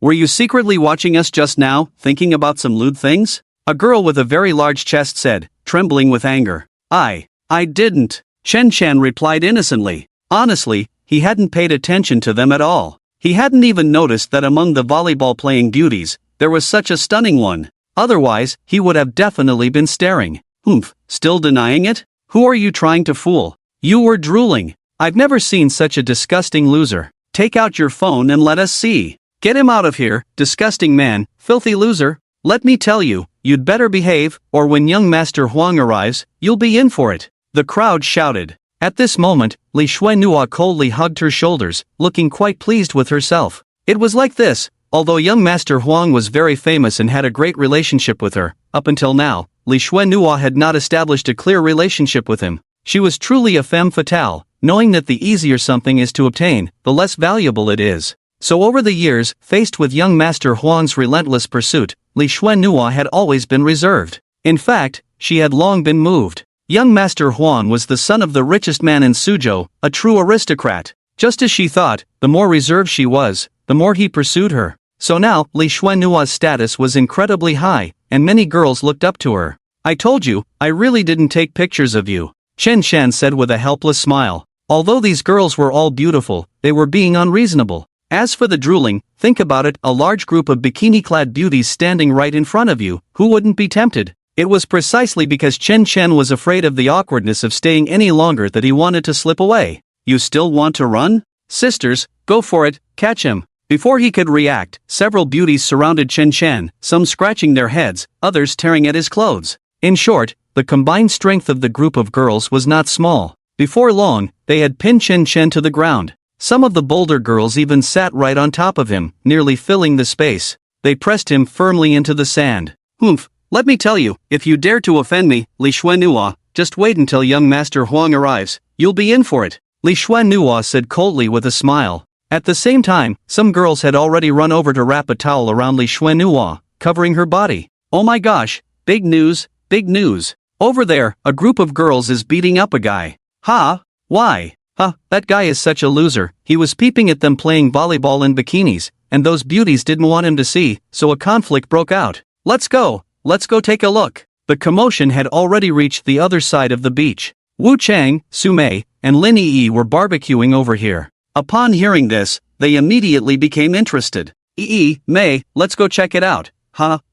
Were you secretly watching us just now, thinking about some lewd things? A girl with a very large chest said, trembling with anger. I didn't. Chen Chen replied innocently. Honestly, he hadn't paid attention to them at all. He hadn't even noticed that among the volleyball-playing beauties, there was such a stunning one. Otherwise, he would have definitely been staring. Humph, still denying it? Who are you trying to fool? You were drooling. I've never seen such a disgusting loser. Take out your phone and let us see. Get him out of here, disgusting man, filthy loser. Let me tell you, you'd better behave, or when young Master Huang arrives, you'll be in for it. The crowd shouted. At this moment, Li Xuanhua coldly hugged her shoulders, looking quite pleased with herself. It was like this, although young Master Huang was very famous and had a great relationship with her, up until now, Li Xuanhua had not established a clear relationship with him. She was truly a femme fatale, knowing that the easier something is to obtain, the less valuable it is. So over the years, faced with young Master Huang's relentless pursuit, Li Xuanhua had always been reserved. In fact, she had long been moved. Young Master Huang was the son of the richest man in Suzhou, a true aristocrat. Just as she thought, the more reserved she was, the more he pursued her. So now, Li Xuanhua's status was incredibly high, and many girls looked up to her. I told you, I really didn't take pictures of you, Chen Chen said with a helpless smile. Although these girls were all beautiful, they were being unreasonable. As for the drooling, think about it, a large group of bikini-clad beauties standing right in front of you, who wouldn't be tempted? It was precisely because Chen Chen was afraid of the awkwardness of staying any longer that he wanted to slip away. You still want to run? Sisters, go for it, catch him. Before he could react, several beauties surrounded Chen Chen, some scratching their heads, others tearing at his clothes. In short, the combined strength of the group of girls was not small. Before long, they had pinned Chen Chen to the ground. Some of the bolder girls even sat right on top of him, nearly filling the space. They pressed him firmly into the sand. Humph, let me tell you, if you dare to offend me, Li Xuanhua, just wait until young Master Huang arrives, you'll be in for it, Li Xuanhua said coldly with a smile. At the same time, some girls had already run over to wrap a towel around Li Xuanhua, covering her body. Oh my gosh, big news, big news. Over there, a group of girls is beating up a guy. Ha? Why? That guy is such a loser. He was peeping at them playing volleyball in bikinis, and those beauties didn't want him to see, so a conflict broke out. Let's go take a look. The commotion had already reached the other side of the beach. Wu Chang, Su Mei, and Lin Yi were barbecuing over here. Upon hearing this, they immediately became interested. Mei, let's go check it out.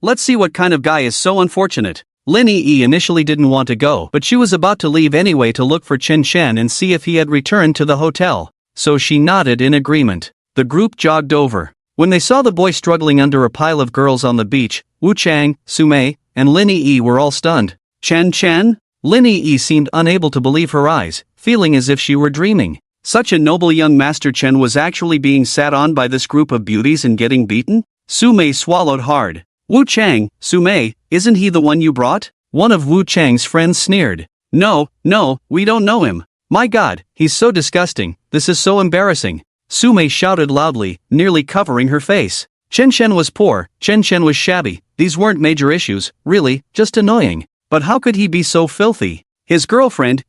Let's see what kind of guy is so unfortunate. Lin Yi initially didn't want to go, but she was about to leave anyway to look for Chen Chen and see if he had returned to the hotel. So she nodded in agreement. The group jogged over. When they saw the boy struggling under a pile of girls on the beach, Wu Chang, Su Mei, and Lin Yi were all stunned. Chen Chen? Lin Yi seemed unable to believe her eyes, feeling as if she were dreaming. Such a noble young Master Chen was actually being sat on by this group of beauties and getting beaten? Su Mei swallowed hard. Wu Chang, Su Mei, isn't he the one you brought? One of Wu Chang's friends sneered. No, we don't know him. My god, he's so disgusting, this is so embarrassing. Su Mei shouted loudly, nearly covering her face. Chen Chen was poor, Chen Chen was shabby, these weren't major issues, really, just annoying. But how could he be so filthy? His girlfriend,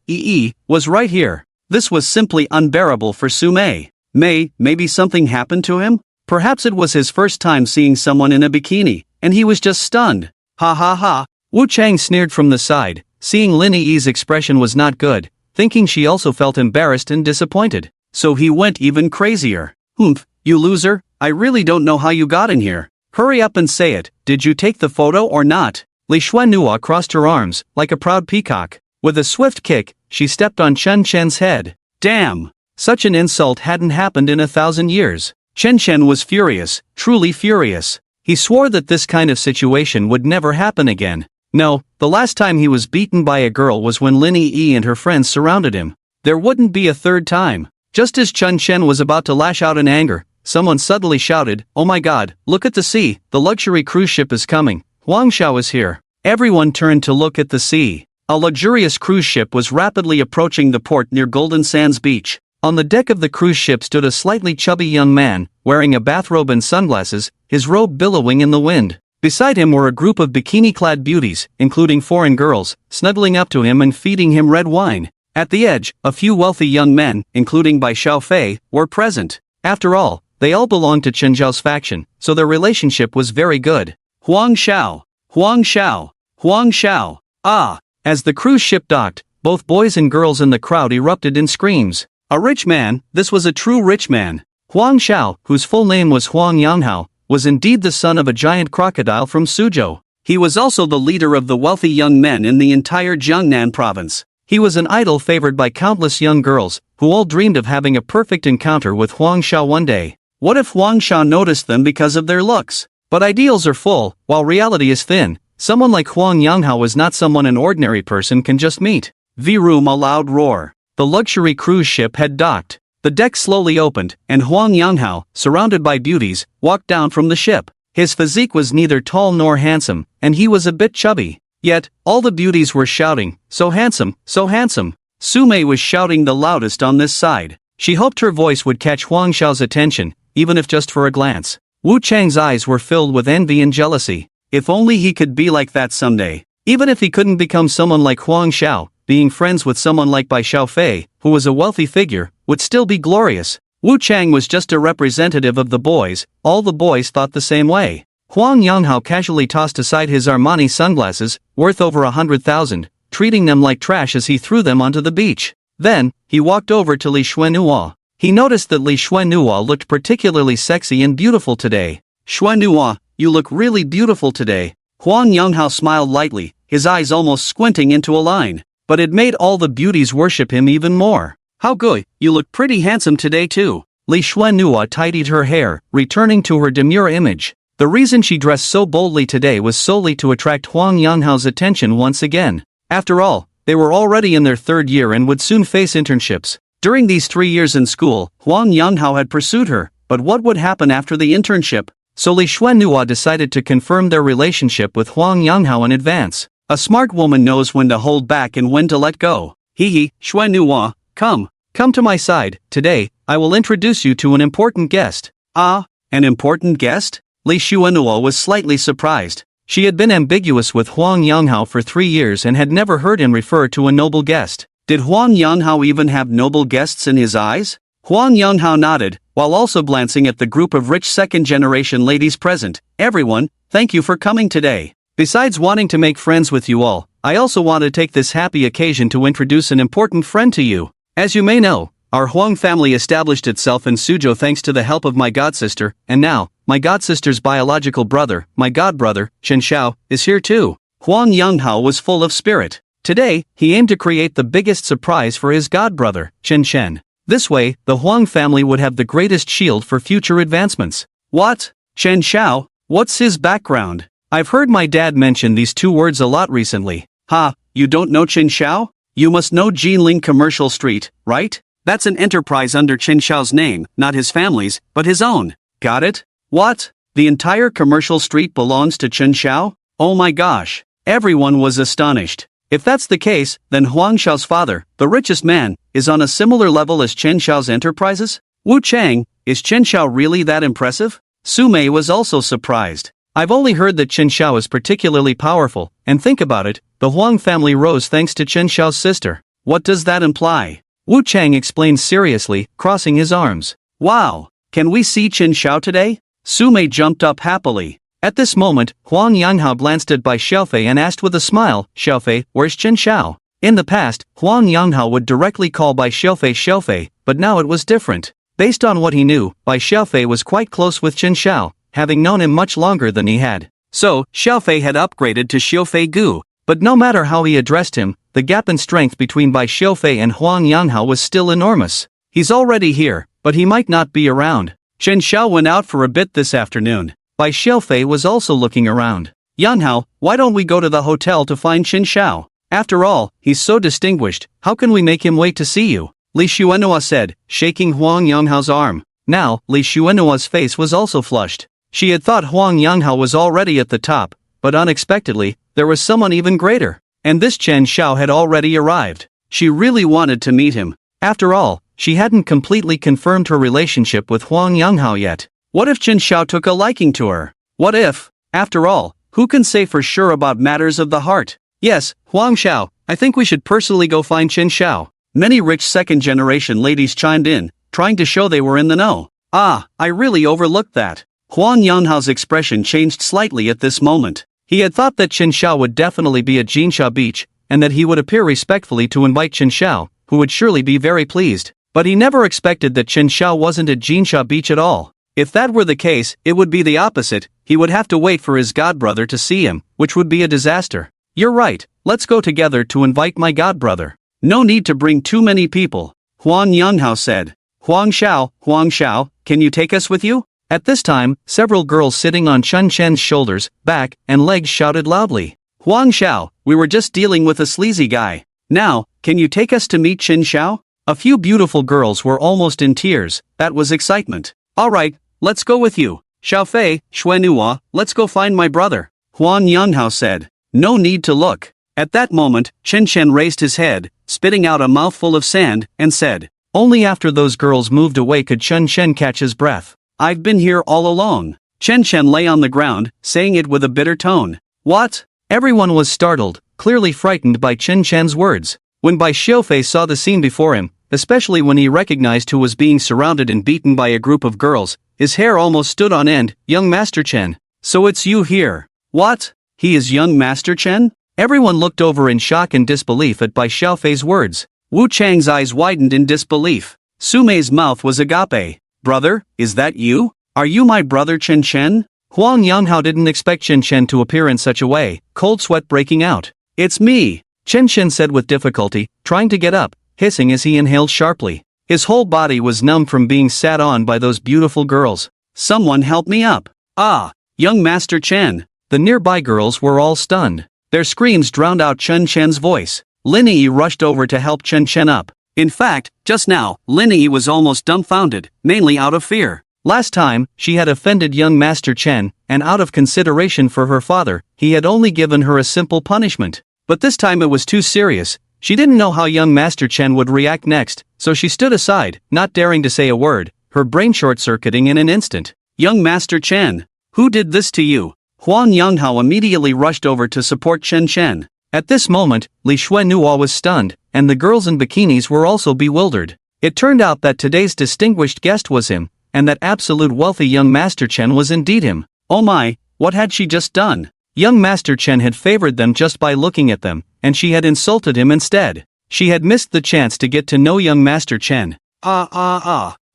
was right here. This was simply unbearable for Su Mei. Maybe something happened to him? Perhaps it was his first time seeing someone in a bikini, and he was just stunned. Ha. Wu Chang sneered from the side, seeing Lin Yi's expression was not good, thinking she also felt embarrassed and disappointed. So he went even crazier. Humph, you loser, I really don't know how you got in here. Hurry up and say it, did you take the photo or not? Li Xuanhua crossed her arms, like a proud peacock. With a swift kick, she stepped on Chen Chen's head. Damn! Such an insult hadn't happened in 1,000 years. Chen Chen was furious, truly furious. He swore that this kind of situation would never happen again. No, the last time he was beaten by a girl was when Lin Yi and her friends surrounded him. There wouldn't be a third time. Just as Chen Chen was about to lash out in anger, someone suddenly shouted, "Oh my god, look at the sea, the luxury cruise ship is coming. Huang Xiao is here." Everyone turned to look at the sea. A luxurious cruise ship was rapidly approaching the port near Golden Sands Beach. On the deck of the cruise ship stood a slightly chubby young man, wearing a bathrobe and sunglasses, his robe billowing in the wind. Beside him were a group of bikini-clad beauties, including foreign girls, snuggling up to him and feeding him red wine. At the edge, a few wealthy young men, including Bai Xiaofei, were present. After all, they all belonged to Chen Zhao's faction, so their relationship was very good. Huang Xiao! Huang Xiao! Huang Xiao! Ah! As the cruise ship docked, both boys and girls in the crowd erupted in screams. A rich man, this was a true rich man. Huang Xiao, whose full name was Huang Yanghao, was indeed the son of a giant crocodile from Suzhou. He was also the leader of the wealthy young men in the entire Jiangnan province. He was an idol favored by countless young girls, who all dreamed of having a perfect encounter with Huang Xiao one day. What if Huang Xiao noticed them because of their looks? But ideals are full, while reality is thin. Someone like Huang Yanghao is not someone an ordinary person can just meet. V-room a loud roar. The luxury cruise ship had docked. The deck slowly opened, and Huang Yanghao, surrounded by beauties, walked down from the ship. His physique was neither tall nor handsome, and he was a bit chubby. Yet, all the beauties were shouting, "So handsome, so handsome." Su Mei was shouting the loudest on this side. She hoped her voice would catch Huang Xiao's attention, even if just for a glance. Wu Chang's eyes were filled with envy and jealousy. If only he could be like that someday. Even if he couldn't become someone like Huang Xiao, being friends with someone like Bai Xiaofei, who was a wealthy figure, would still be glorious. Wu Chang was just a representative of the boys, all the boys thought the same way. Huang Yanghao casually tossed aside his Armani sunglasses, worth over 100,000, treating them like trash as he threw them onto the beach. Then, he walked over to Li Xuanhua. He noticed that Li Xuanhua looked particularly sexy and beautiful today. "Xuanhua, you look really beautiful today." Huang Yanghao smiled lightly, his eyes almost squinting into a line. But it made all the beauties worship him even more. "How good, you look pretty handsome today too." Li Xuanhua tidied her hair, returning to her demure image. The reason she dressed so boldly today was solely to attract Huang Yanghao's attention once again. After all, they were already in their third year and would soon face internships. During these 3 years in school, Huang Yanghao had pursued her, but what would happen after the internship? So Li Xuanhua decided to confirm their relationship with Huang Yanghao in advance. A smart woman knows when to hold back and when to let go. "Hee, Xuanhua, come to my side. Today, I will introduce you to an important guest." "Ah, an important guest?" Li Xuanhua was slightly surprised. She had been ambiguous with Huang Yanghao for 3 years and had never heard him refer to a noble guest. Did Huang Yanghao even have noble guests in his eyes? Huang Yanghao nodded, while also glancing at the group of rich second-generation ladies present. "Everyone, thank you for coming today. Besides wanting to make friends with you all, I also want to take this happy occasion to introduce an important friend to you. As you may know, our Huang family established itself in Suzhou thanks to the help of my godsister, and now, my godsister's biological brother, my godbrother, Chen Xiao, is here too." Huang Yanghao was full of spirit. Today, he aimed to create the biggest surprise for his godbrother, Chen Chen. This way, the Huang family would have the greatest shield for future advancements. "What? Chen Xiao? What's his background? I've heard my dad mention these 2 words a lot recently." "Ha, you don't know Chen Xiao? You must know Jinling Commercial Street, right? That's an enterprise under Chen Xiao's name, not his family's, but his own." "Got it? What? The entire commercial street belongs to Chen Xiao? Oh my gosh." Everyone was astonished. If that's the case, then Huang Xiao's father, the richest man, is on a similar level as Chen Xiao's enterprises? Wu Chang, is Chen Xiao really that impressive? Su Mei was also surprised. "I've only heard that Chen Xiao is particularly powerful, and think about it, the Huang family rose thanks to Chen Xiao's sister. What does that imply?" Wu Chang explained seriously, crossing his arms. "Wow, can we see Chen Xiao today?" Su Mei jumped up happily. At this moment, Huang Yanghao glanced at Bai Xiaofei and asked with a smile, "Xiaofei, where's Chen Xiao?" In the past, Huang Yanghao would directly call Bai Xiaofei Xiaofei, but now it was different. Based on what he knew, Bai Xiaofei was quite close with Chen Xiao, having known him much longer than he had. So, Xiaofei had upgraded to Xiaofei Gu, but no matter how he addressed him, the gap in strength between Bai Xiaofei and Huang Yanghao was still enormous. He's already here, but he might not be around. Chen Xiao went out for a bit this afternoon. Bai Xiaofei was also looking around. Yanhao, why don't we go to the hotel to find Chen Xiao? After all, he's so distinguished, how can we make him wait to see you? Li Xuanhua said, shaking Huang Yanghao's arm. Now, Li Xuanhua's face was also flushed. She had thought Huang Yanghao was already at the top, but unexpectedly, there was someone even greater. And this Chen Xiao had already arrived. She really wanted to meet him. After all, she hadn't completely confirmed her relationship with Huang Yanghao yet. What if Chen Xiao took a liking to her? What if, after all, who can say for sure about matters of the heart? Yes, Huang Xiao, I think we should personally go find Chen Xiao. Many rich second-generation ladies chimed in, trying to show they were in the know. Ah, I really overlooked that. Huang Yanhao's expression changed slightly at this moment. He had thought that Chen Xiao would definitely be at Jinsha Beach, and that he would appear respectfully to invite Chen Xiao, who would surely be very pleased. But he never expected that Chen Xiao wasn't at Jinsha Beach at all. If that were the case, it would be the opposite. He would have to wait for his godbrother to see him, which would be a disaster. You're right, let's go together to invite my godbrother. No need to bring too many people, Huang Yanhao said. Huang Xiao, can you take us with you? At this time, several girls sitting on Chen Chen's shoulders, back, and legs shouted loudly. Huang Xiao, we were just dealing with a sleazy guy. Now, can you take us to meet Chen Xiao? A few beautiful girls were almost in tears. That was excitement. Alright, let's go with you. Xiaofei, Xuanhua, let's go find my brother, Huang Yanhao said. No need to look. At that moment, Chen Chen raised his head, spitting out a mouthful of sand, and said. Only after those girls moved away could Chen Chen catch his breath. I've been here all along. Chen Chen lay on the ground, saying it with a bitter tone. What? Everyone was startled, clearly frightened by Chen Chen's words. When Bai Xiaofei saw the scene before him, especially when he recognized who was being surrounded and beaten by a group of girls, his hair almost stood on end. Young Master Chen. So it's you here. What? He is young Master Chen? Everyone looked over in shock and disbelief at Bai Xiaofei's words. Wu Chang's eyes widened in disbelief. Sumei's mouth was agape. Brother, is that you? Are you my brother Chen Chen? Huang Yanghao didn't expect Chen Chen to appear in such a way, cold sweat breaking out. It's me, Chen Chen said with difficulty, trying to get up, hissing as he inhaled sharply. His whole body was numb from being sat on by those beautiful girls. Someone help me up. Ah, young Master Chen. The nearby girls were all stunned. Their screams drowned out Chen Chen's voice. Lin Yi rushed over to help Chen Chen up. In fact, just now, Lin Yi was almost dumbfounded, mainly out of fear. Last time, she had offended young Master Chen, and out of consideration for her father, he had only given her a simple punishment. But this time it was too serious. She didn't know how young Master Chen would react next, so she stood aside, not daring to say a word, her brain short-circuiting in an instant. Young Master Chen, who did this to you? Huang Yanghao immediately rushed over to support Chen Chen. At this moment, Li Xuanhua was stunned, and the girls in bikinis were also bewildered. It turned out that today's distinguished guest was him, and that absolute wealthy young Master Chen was indeed him. Oh my, what had she just done? Young Master Chen had favored them just by looking at them, and she had insulted him instead. She had missed the chance to get to know young Master Chen.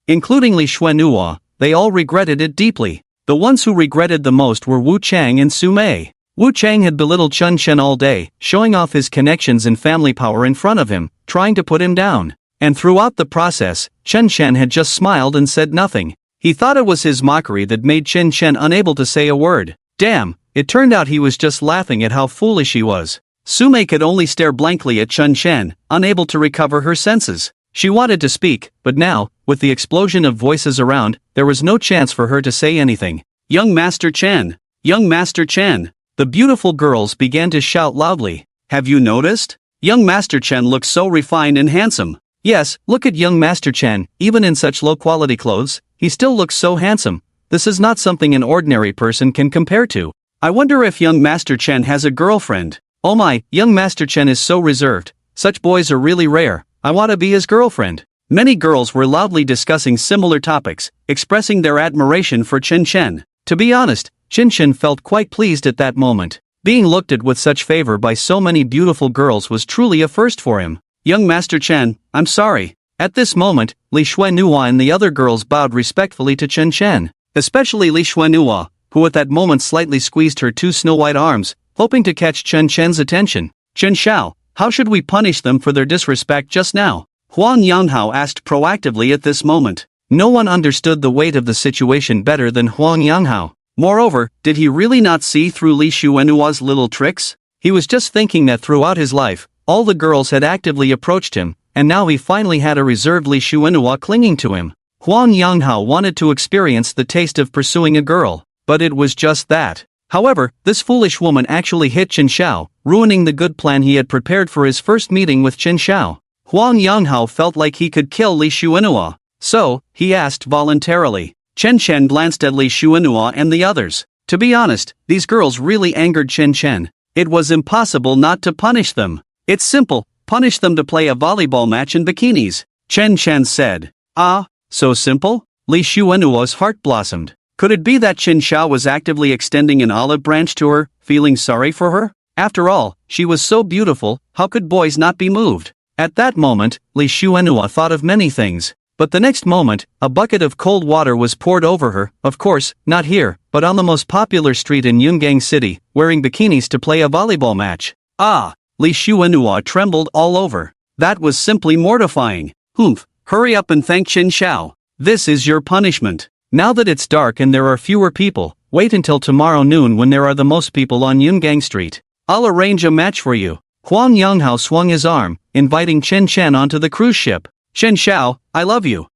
Including Li Xuanhua, they all regretted it deeply. The ones who regretted the most were Wu Chang and Su Mei. Wu Chang had belittled Chen Chen all day, showing off his connections and family power in front of him, trying to put him down. And throughout the process, Chen Chen had just smiled and said nothing. He thought it was his mockery that made Chen Chen unable to say a word. Damn, it turned out he was just laughing at how foolish he was. Su Mei could only stare blankly at Chen Chen, unable to recover her senses. She wanted to speak, but now, with the explosion of voices around, there was no chance for her to say anything. Young Master Chen! Young Master Chen! The beautiful girls began to shout loudly. Have you noticed? Young Master Chen looks so refined and handsome. Yes, look at young Master Chen, even in such low-quality clothes, he still looks so handsome. This is not something an ordinary person can compare to. I wonder if young Master Chen has a girlfriend. Oh my, young Master Chen is so reserved. Such boys are really rare. I want to be his girlfriend. Many girls were loudly discussing similar topics, expressing their admiration for Chen Chen. To be honest, Chen Chen felt quite pleased at that moment. Being looked at with such favor by so many beautiful girls was truly a first for him. Young Master Chen, I'm sorry. At this moment, Li Xuanhua and the other girls bowed respectfully to Chen Chen. Especially Li Xuanhua, who at that moment slightly squeezed her two snow-white arms, hoping to catch Chen Chen's attention. "Chen Xiao, how should we punish them for their disrespect just now?" Huang Yanghao asked proactively at this moment. No one understood the weight of the situation better than Huang Yanghao. Moreover, did he really not see through Li Xuanhua's little tricks? He was just thinking that throughout his life, all the girls had actively approached him, and now he finally had a reserved Li Xuanhua clinging to him. Huang Yanghao wanted to experience the taste of pursuing a girl, but it was just that. However, this foolish woman actually hit Chen Xiao, ruining the good plan he had prepared for his first meeting with Chen Xiao. Huang Yanghao felt like he could kill Li Xuanhua, so he asked voluntarily. Chen Chen glanced at Li Xuanhua and the others. To be honest, these girls really angered Chen Chen. It was impossible not to punish them. "It's simple, punish them to play a volleyball match in bikinis," Chen Chen said. "Ah, so simple?" Li Xuanhua's heart blossomed. Could it be that Chen Xiao was actively extending an olive branch to her, feeling sorry for her? After all, she was so beautiful, how could boys not be moved? At that moment, Li Xuanhua thought of many things. But the next moment, a bucket of cold water was poured over her, of course, not here, but on the most popular street in Yungang City, wearing bikinis to play a volleyball match. Ah! Li Xuanhua trembled all over. That was simply mortifying. "Humph, hurry up and thank Chen Xiao. This is your punishment. Now that it's dark and there are fewer people, wait until tomorrow noon when there are the most people on Yungang Street. I'll arrange a match for you." Huang Yanghao swung his arm, inviting Chen Chen onto the cruise ship. "Chen Xiao, I love you."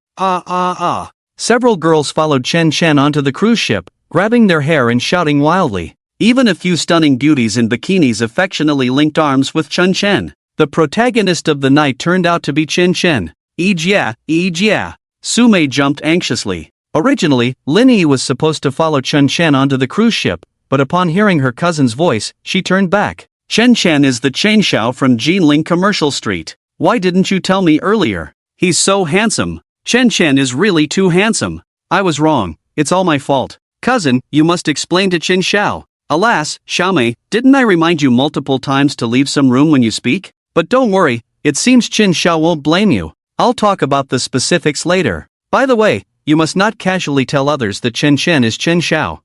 Several girls followed Chen Chen onto the cruise ship, grabbing their hair and shouting wildly. Even a few stunning beauties in bikinis affectionately linked arms with Chen Chen. The protagonist of the night turned out to be Chen Chen. "Ijia, Ijia." Sumei jumped anxiously. Originally, Lin Yi was supposed to follow Chen Chen onto the cruise ship, but upon hearing her cousin's voice, she turned back. "Chen Chen is the Chen Xiao from Jinling Commercial Street. Why didn't you tell me earlier? He's so handsome. Chen Chen is really too handsome. I was wrong, it's all my fault. Cousin, you must explain to Chen Xiao." "Alas, Xiaomei, didn't I remind you multiple times to leave some room when you speak? But don't worry, it seems Chen Xiao won't blame you. I'll talk about the specifics later. By the way, you must not casually tell others that Chen Chen is Chen Xiao.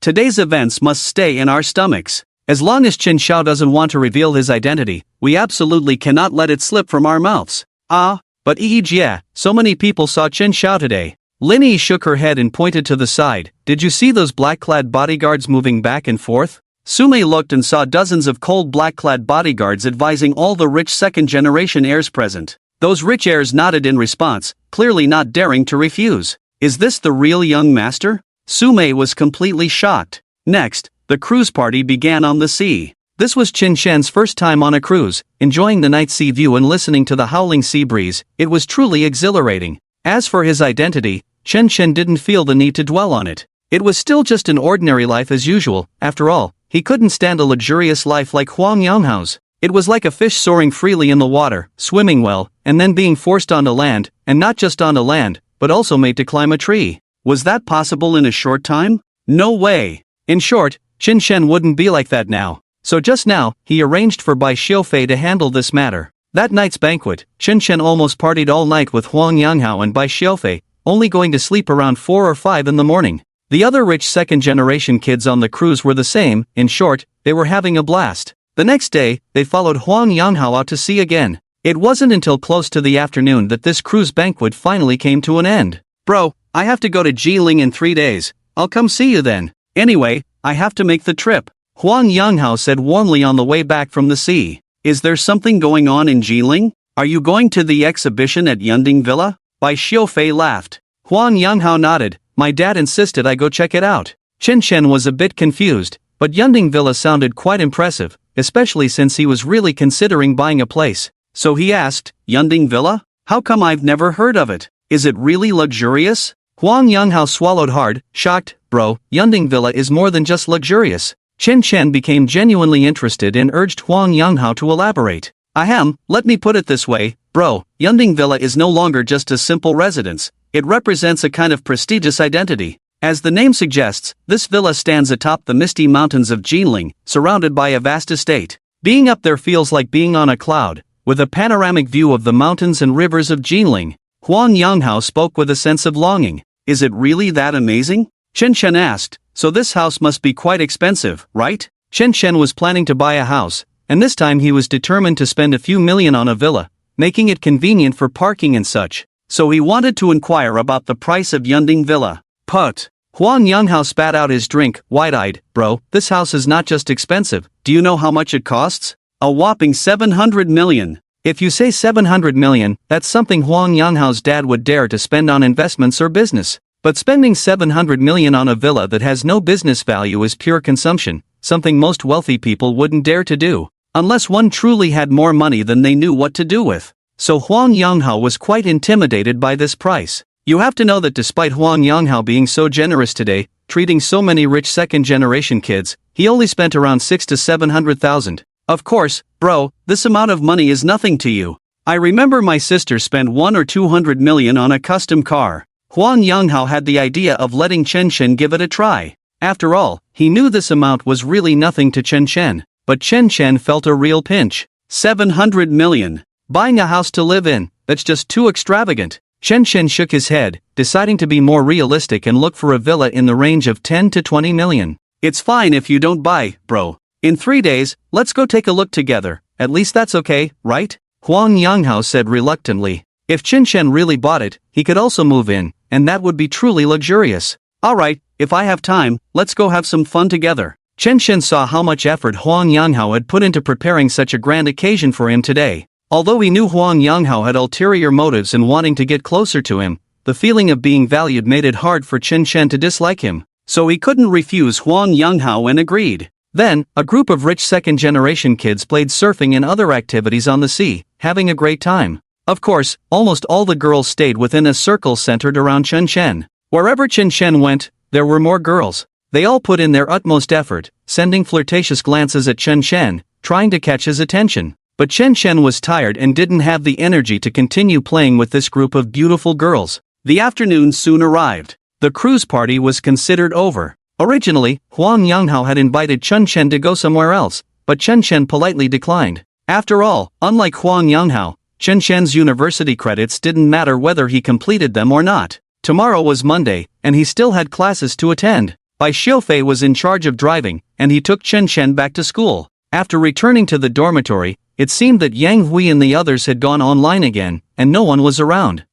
Today's events must stay in our stomachs. As long as Chen Xiao doesn't want to reveal his identity, we absolutely cannot let it slip from our mouths." "Ah, but Jie, so many people saw Chen Xiao today." Lin Yi shook her head and pointed to the side. "Did you see those black-clad bodyguards moving back and forth?" Sumei looked and saw dozens of cold black-clad bodyguards advising all the rich second-generation heirs present. Those rich heirs nodded in response, clearly not daring to refuse. "Is this the real young master?" Sumei was completely shocked. Next, the cruise party began on the sea. This was Chen Chen's first time on a cruise, enjoying the night sea view and listening to the howling sea breeze. It was truly exhilarating. As for his identity, Chen Chen didn't feel the need to dwell on it. It was still just an ordinary life as usual. After all, he couldn't stand a luxurious life like Huang Yanghao's. It was like a fish soaring freely in the water, swimming well, and then being forced onto land, and not just onto land, but also made to climb a tree. Was that possible in a short time? No way. In short, Chen Chen wouldn't be like that now. So just now, he arranged for Bai Xiufei to handle this matter. That night's banquet, Chen Chen almost partied all night with Huang Yanghao and Bai Xiufei, only going to sleep around 4 or 5 in the morning. The other rich second-generation kids on the cruise were the same. In short, they were having a blast. The next day, they followed Huang Yanghao out to sea again. It wasn't until close to the afternoon that this cruise banquet finally came to an end. "Bro, I have to go to Jiling in 3 days. I'll come see you then. Anyway, I have to make the trip," Huang Yanghao said warmly on the way back from the sea. "Is there something going on in Jiling? Are you going to the exhibition at Yunding Villa?" Bai Xiufei laughed. Huang Yanghao nodded. "My dad insisted I go check it out." Chen Chen was a bit confused, but Yunding Villa sounded quite impressive, especially since he was really considering buying a place. So he asked, "Yunding Villa? How come I've never heard of it? Is it really luxurious?" Huang Yanghao swallowed hard, shocked. "Bro, Yunding Villa is more than just luxurious." Chen Chen became genuinely interested and urged Huang Yanghao to elaborate. "Ahem, let me put it this way, bro, Yunding Villa is no longer just a simple residence. It represents a kind of prestigious identity. As the name suggests, this villa stands atop the misty mountains of Jinling, surrounded by a vast estate. Being up there feels like being on a cloud, with a panoramic view of the mountains and rivers of Jinling." Huang Yanghao spoke with a sense of longing. Is it really that amazing? Chen Chen asked. So this house must be quite expensive, right? Chen Chen was planning to buy a house, and this time he was determined to spend a few million on a villa, making it convenient for parking and such. So he wanted to inquire about the price of Yunding Villa. Put. Huang Yonghao spat out his drink, wide-eyed. Bro, this house is not just expensive, do you know how much it costs? A whopping 700 million. If you say 700 million, that's something Huang Yonghao's dad would dare to spend on investments or business. But spending 700 million on a villa that has no business value is pure consumption, something most wealthy people wouldn't dare to do, unless one truly had more money than they knew what to do with. So Huang Yonghao was quite intimidated by this price. You have to know that despite Huang Yonghao being so generous today, treating so many rich second-generation kids, he only spent around 600 to 700,000. Of course, bro, this amount of money is nothing to you. I remember my sister spent 100 or 200 million on a custom car. Huang Yonghao had the idea of letting Chen Chen give it a try. After all, he knew this amount was really nothing to Chen Chen, but Chen Chen felt a real pinch. 700 million. Buying a house to live in, that's just too extravagant. Chen Chen shook his head, deciding to be more realistic and look for a villa in the range of 10 to 20 million. It's fine if you don't buy, bro. In 3 days, let's go take a look together, at least that's okay, right? Huang Yonghao said reluctantly. If Chen Chen really bought it, he could also move in, and that would be truly luxurious. Alright, if I have time, let's go have some fun together. Chen Chen saw how much effort Huang Yonghao had put into preparing such a grand occasion for him today. Although he knew Huang Yonghao had ulterior motives in wanting to get closer to him, the feeling of being valued made it hard for Chen Chen to dislike him, so he couldn't refuse Huang Yonghao and agreed. Then, a group of rich second-generation kids played surfing and other activities on the sea, having a great time. Of course, almost all the girls stayed within a circle centered around Chen Chen. Wherever Chen Chen went, there were more girls. They all put in their utmost effort, sending flirtatious glances at Chen Chen, trying to catch his attention. But Chen Chen was tired and didn't have the energy to continue playing with this group of beautiful girls. The afternoon soon arrived. The cruise party was considered over. Originally, Huang Yonghao had invited Chen Chen to go somewhere else, but Chen Chen politely declined. After all, unlike Huang Yonghao, Chen Chen's university credits didn't matter whether he completed them or not. Tomorrow was Monday, and he still had classes to attend. Bai Xiufei was in charge of driving, and he took Chen Chen back to school. After returning to the dormitory, it seemed that Yang Hui and the others had gone online again, and no one was around.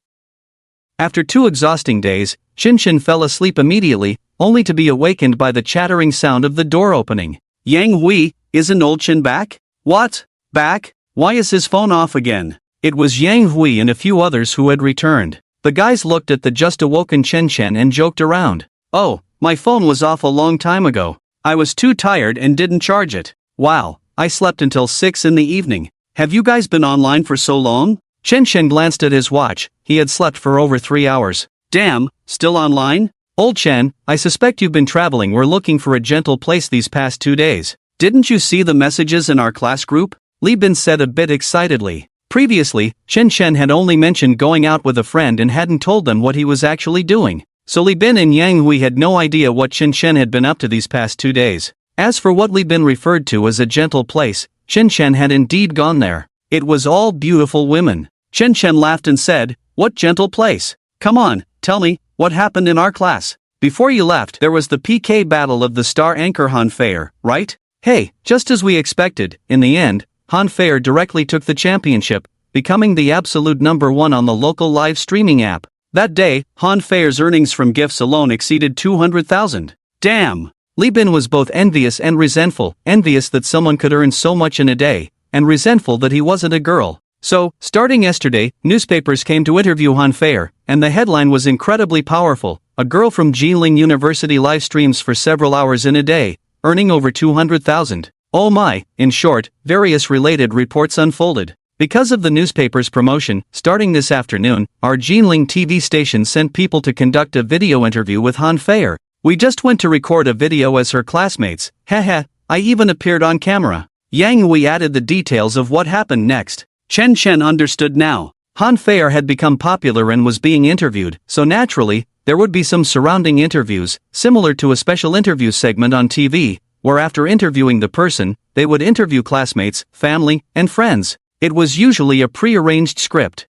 After 2 exhausting days, Chen Chen fell asleep immediately, only to be awakened by the chattering sound of the door opening. Yang Hui, isn't old Chen back? What? Back? Why is his phone off again? It was Yang Hui and a few others who had returned. The guys looked at the just awoken Chen Chen and joked around. Oh, my phone was off a long time ago. I was too tired and didn't charge it. Wow, I slept until 6 in the evening. Have you guys been online for so long? Chen Chen glanced at his watch. He had slept for over 3 hours. Damn, still online? Old Chen, I suspect you've been traveling or looking for a gentle place these past 2 days. Didn't you see the messages in our class group? Li Bin said a bit excitedly. Previously, Chen Chen had only mentioned going out with a friend and hadn't told them what he was actually doing. So Li Bin and Yang Hui had no idea what Chen Chen had been up to these past 2 days. As for what Li Bin referred to as a gentle place, Chen Chen had indeed gone there. It was all beautiful women. Chen Chen laughed and said, "What gentle place? Come on, tell me, what happened in our class? Before you left, there was the PK battle of the star anchor Han Feier, right? Hey, just as we expected, in the end, Han Feier directly took the championship, becoming the absolute #1 on the local live streaming app. That day, Han Feier's earnings from gifts alone exceeded 200,000. Damn! Li Bin was both envious and resentful, envious that someone could earn so much in a day, and resentful that he wasn't a girl. So, starting yesterday, newspapers came to interview Han Feier, and the headline was incredibly powerful. A girl from Jilin University live streams for several hours in a day, earning over 200,000. Oh my, in short, various related reports unfolded. Because of the newspaper's promotion, starting this afternoon, our Jilin TV station sent people to conduct a video interview with Han Feier. We just went to record a video as her classmates, heh, I even appeared on camera. Yang Hui added the details of what happened next. Chen Chen understood now. Han Feier had become popular and was being interviewed, so naturally, there would be some surrounding interviews, similar to a special interview segment on TV, where after interviewing the person, they would interview classmates, family, and friends. It was usually a pre-arranged script.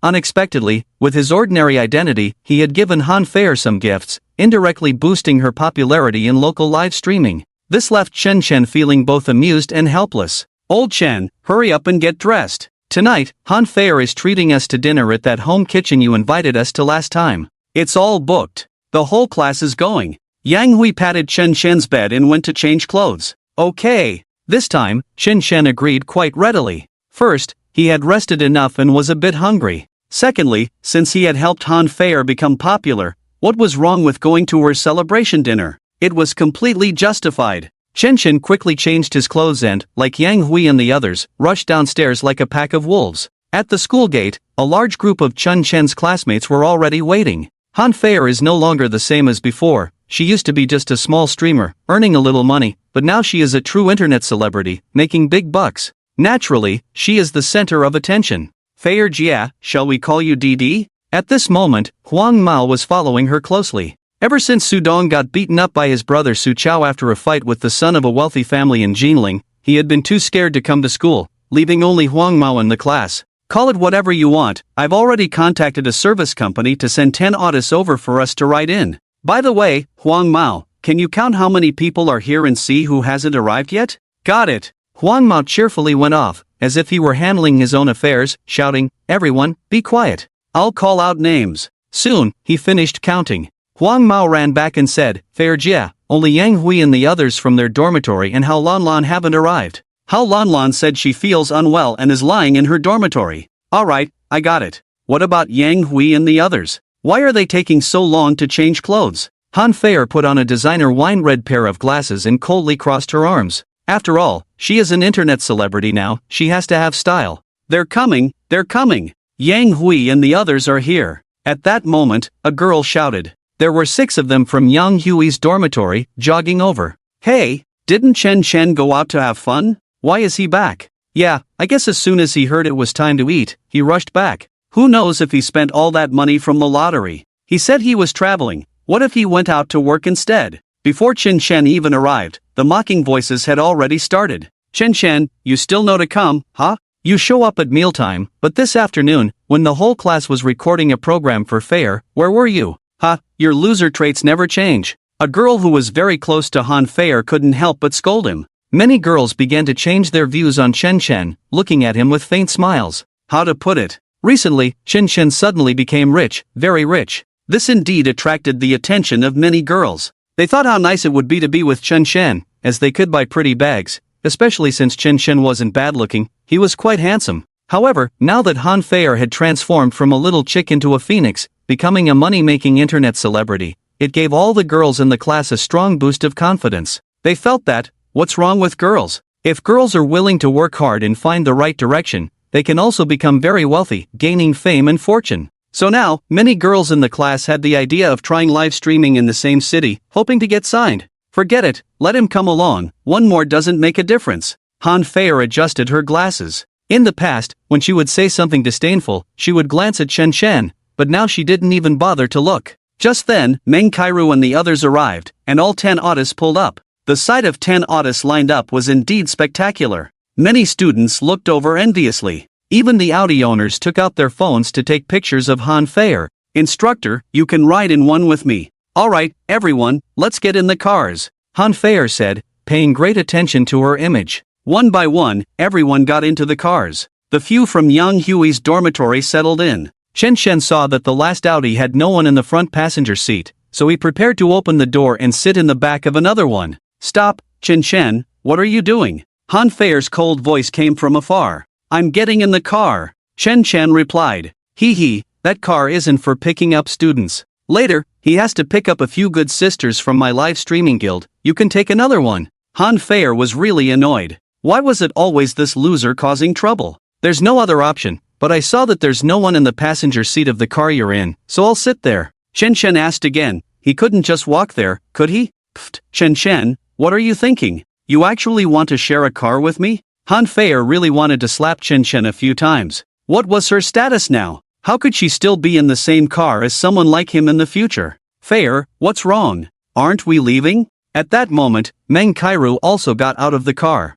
Unexpectedly, with his ordinary identity, he had given Han Fei some gifts, indirectly boosting her popularity in local live streaming. This left Chen Chen feeling both amused and helpless. Old Chen, hurry up and get dressed. Tonight, Han Fei is treating us to dinner at that home kitchen you invited us to last time. It's all booked. The whole class is going. Yang Hui patted Chen Chen's bed and went to change clothes. Okay. This time, Chen Chen agreed quite readily. First, he had rested enough and was a bit hungry. Secondly, since he had helped Han Fei become popular, what was wrong with going to her celebration dinner? It was completely justified. Chen Chen quickly changed his clothes and, like Yang Hui and the others, rushed downstairs like a pack of wolves. At the school gate, a large group of Chen Chen's classmates were already waiting. Han Fei is no longer the same as before. She used to be just a small streamer, earning a little money, but now she is a true internet celebrity, making big bucks. Naturally, she is the center of attention. Fei Jia, shall we call you DD? At this moment, Huang Mao was following her closely. Ever since Su Dong got beaten up by his brother Su Chao after a fight with the son of a wealthy family in Jinling, he had been too scared to come to school, leaving only Huang Mao in the class. Call it whatever you want, I've already contacted a service company to send 10 artists over for us to write in. By the way, Huang Mao, can you count how many people are here and see who hasn't arrived yet? Got it. Huang Mao cheerfully went off, as if he were handling his own affairs, shouting, everyone, be quiet. I'll call out names. Soon, he finished counting. Huang Mao ran back and said, Fei Jia, only Yang Hui and the others from their dormitory and Hao Lanlan haven't arrived. Hao Lanlan said she feels unwell and is lying in her dormitory. Alright, I got it. What about Yang Hui and the others? Why are they taking so long to change clothes? Han Fei put on a designer wine red pair of glasses and coldly crossed her arms. After all, she is an internet celebrity now, she has to have style. They're coming, they're coming. Yang Hui and the others are here. At that moment, a girl shouted. There were 6 of them from Yang Hui's dormitory, jogging over. Hey, didn't Chen Chen go out to have fun? Why is he back? Yeah, I guess as soon as he heard it was time to eat, he rushed back. Who knows if he spent all that money from the lottery? He said he was traveling. What if he went out to work instead? Before Chen Chen even arrived, the mocking voices had already started. Chen Chen, you still know to come, huh? You show up at mealtime, but this afternoon, when the whole class was recording a program for Fei, where were you? Ha, your loser traits never change. A girl who was very close to Han Fei couldn't help but scold him. Many girls began to change their views on Chen Chen, looking at him with faint smiles. How to put it? Recently, Chen Chen suddenly became rich, very rich. This indeed attracted the attention of many girls. They thought how nice it would be to be with Chen Chen, as they could buy pretty bags, especially since Chen Chen wasn't bad looking, he was quite handsome. However, now that Han Fei had transformed from a little chick into a phoenix, becoming a money-making internet celebrity, it gave all the girls in the class a strong boost of confidence. They felt that, what's wrong with girls? If girls are willing to work hard and find the right direction, they can also become very wealthy, gaining fame and fortune. So now, many girls in the class had the idea of trying live streaming in the same city, hoping to get signed. Forget it, let him come along, one more doesn't make a difference. Han Fei adjusted her glasses. In the past, when she would say something disdainful, she would glance at Chen Chen, but now she didn't even bother to look. Just then, Meng Kairu and the others arrived, and all 10 artists pulled up. The sight of 10 artists lined up was indeed spectacular. Many students looked over enviously. Even the Audi owners took out their phones to take pictures of Han Fei. Instructor, you can ride in one with me. Alright, everyone, let's get in the cars. Han Fei said, paying great attention to her image. One by one, everyone got into the cars. The few from Yang Hui's dormitory settled in. Chen Chen saw that the last Audi had no one in the front passenger seat, so he prepared to open the door and sit in the back of another one. Stop, Chen Chen, what are you doing? Han Fei's cold voice came from afar. I'm getting in the car. Chen Chen replied. That car isn't for picking up students. Later, he has to pick up a few good sisters from my live streaming guild, you can take another one. Han Fei was really annoyed. Why was it always this loser causing trouble? There's no other option, but I saw that there's no one in the passenger seat of the car you're in, so I'll sit there. Chen Chen asked again, he couldn't just walk there, could he? Pfft, Chen Chen, what are you thinking? You actually want to share a car with me? Han Fei really wanted to slap Chen Chen a few times. What was her status now? How could she still be in the same car as someone like him in the future? Fei, what's wrong? Aren't we leaving? At that moment, Meng Kairu also got out of the car.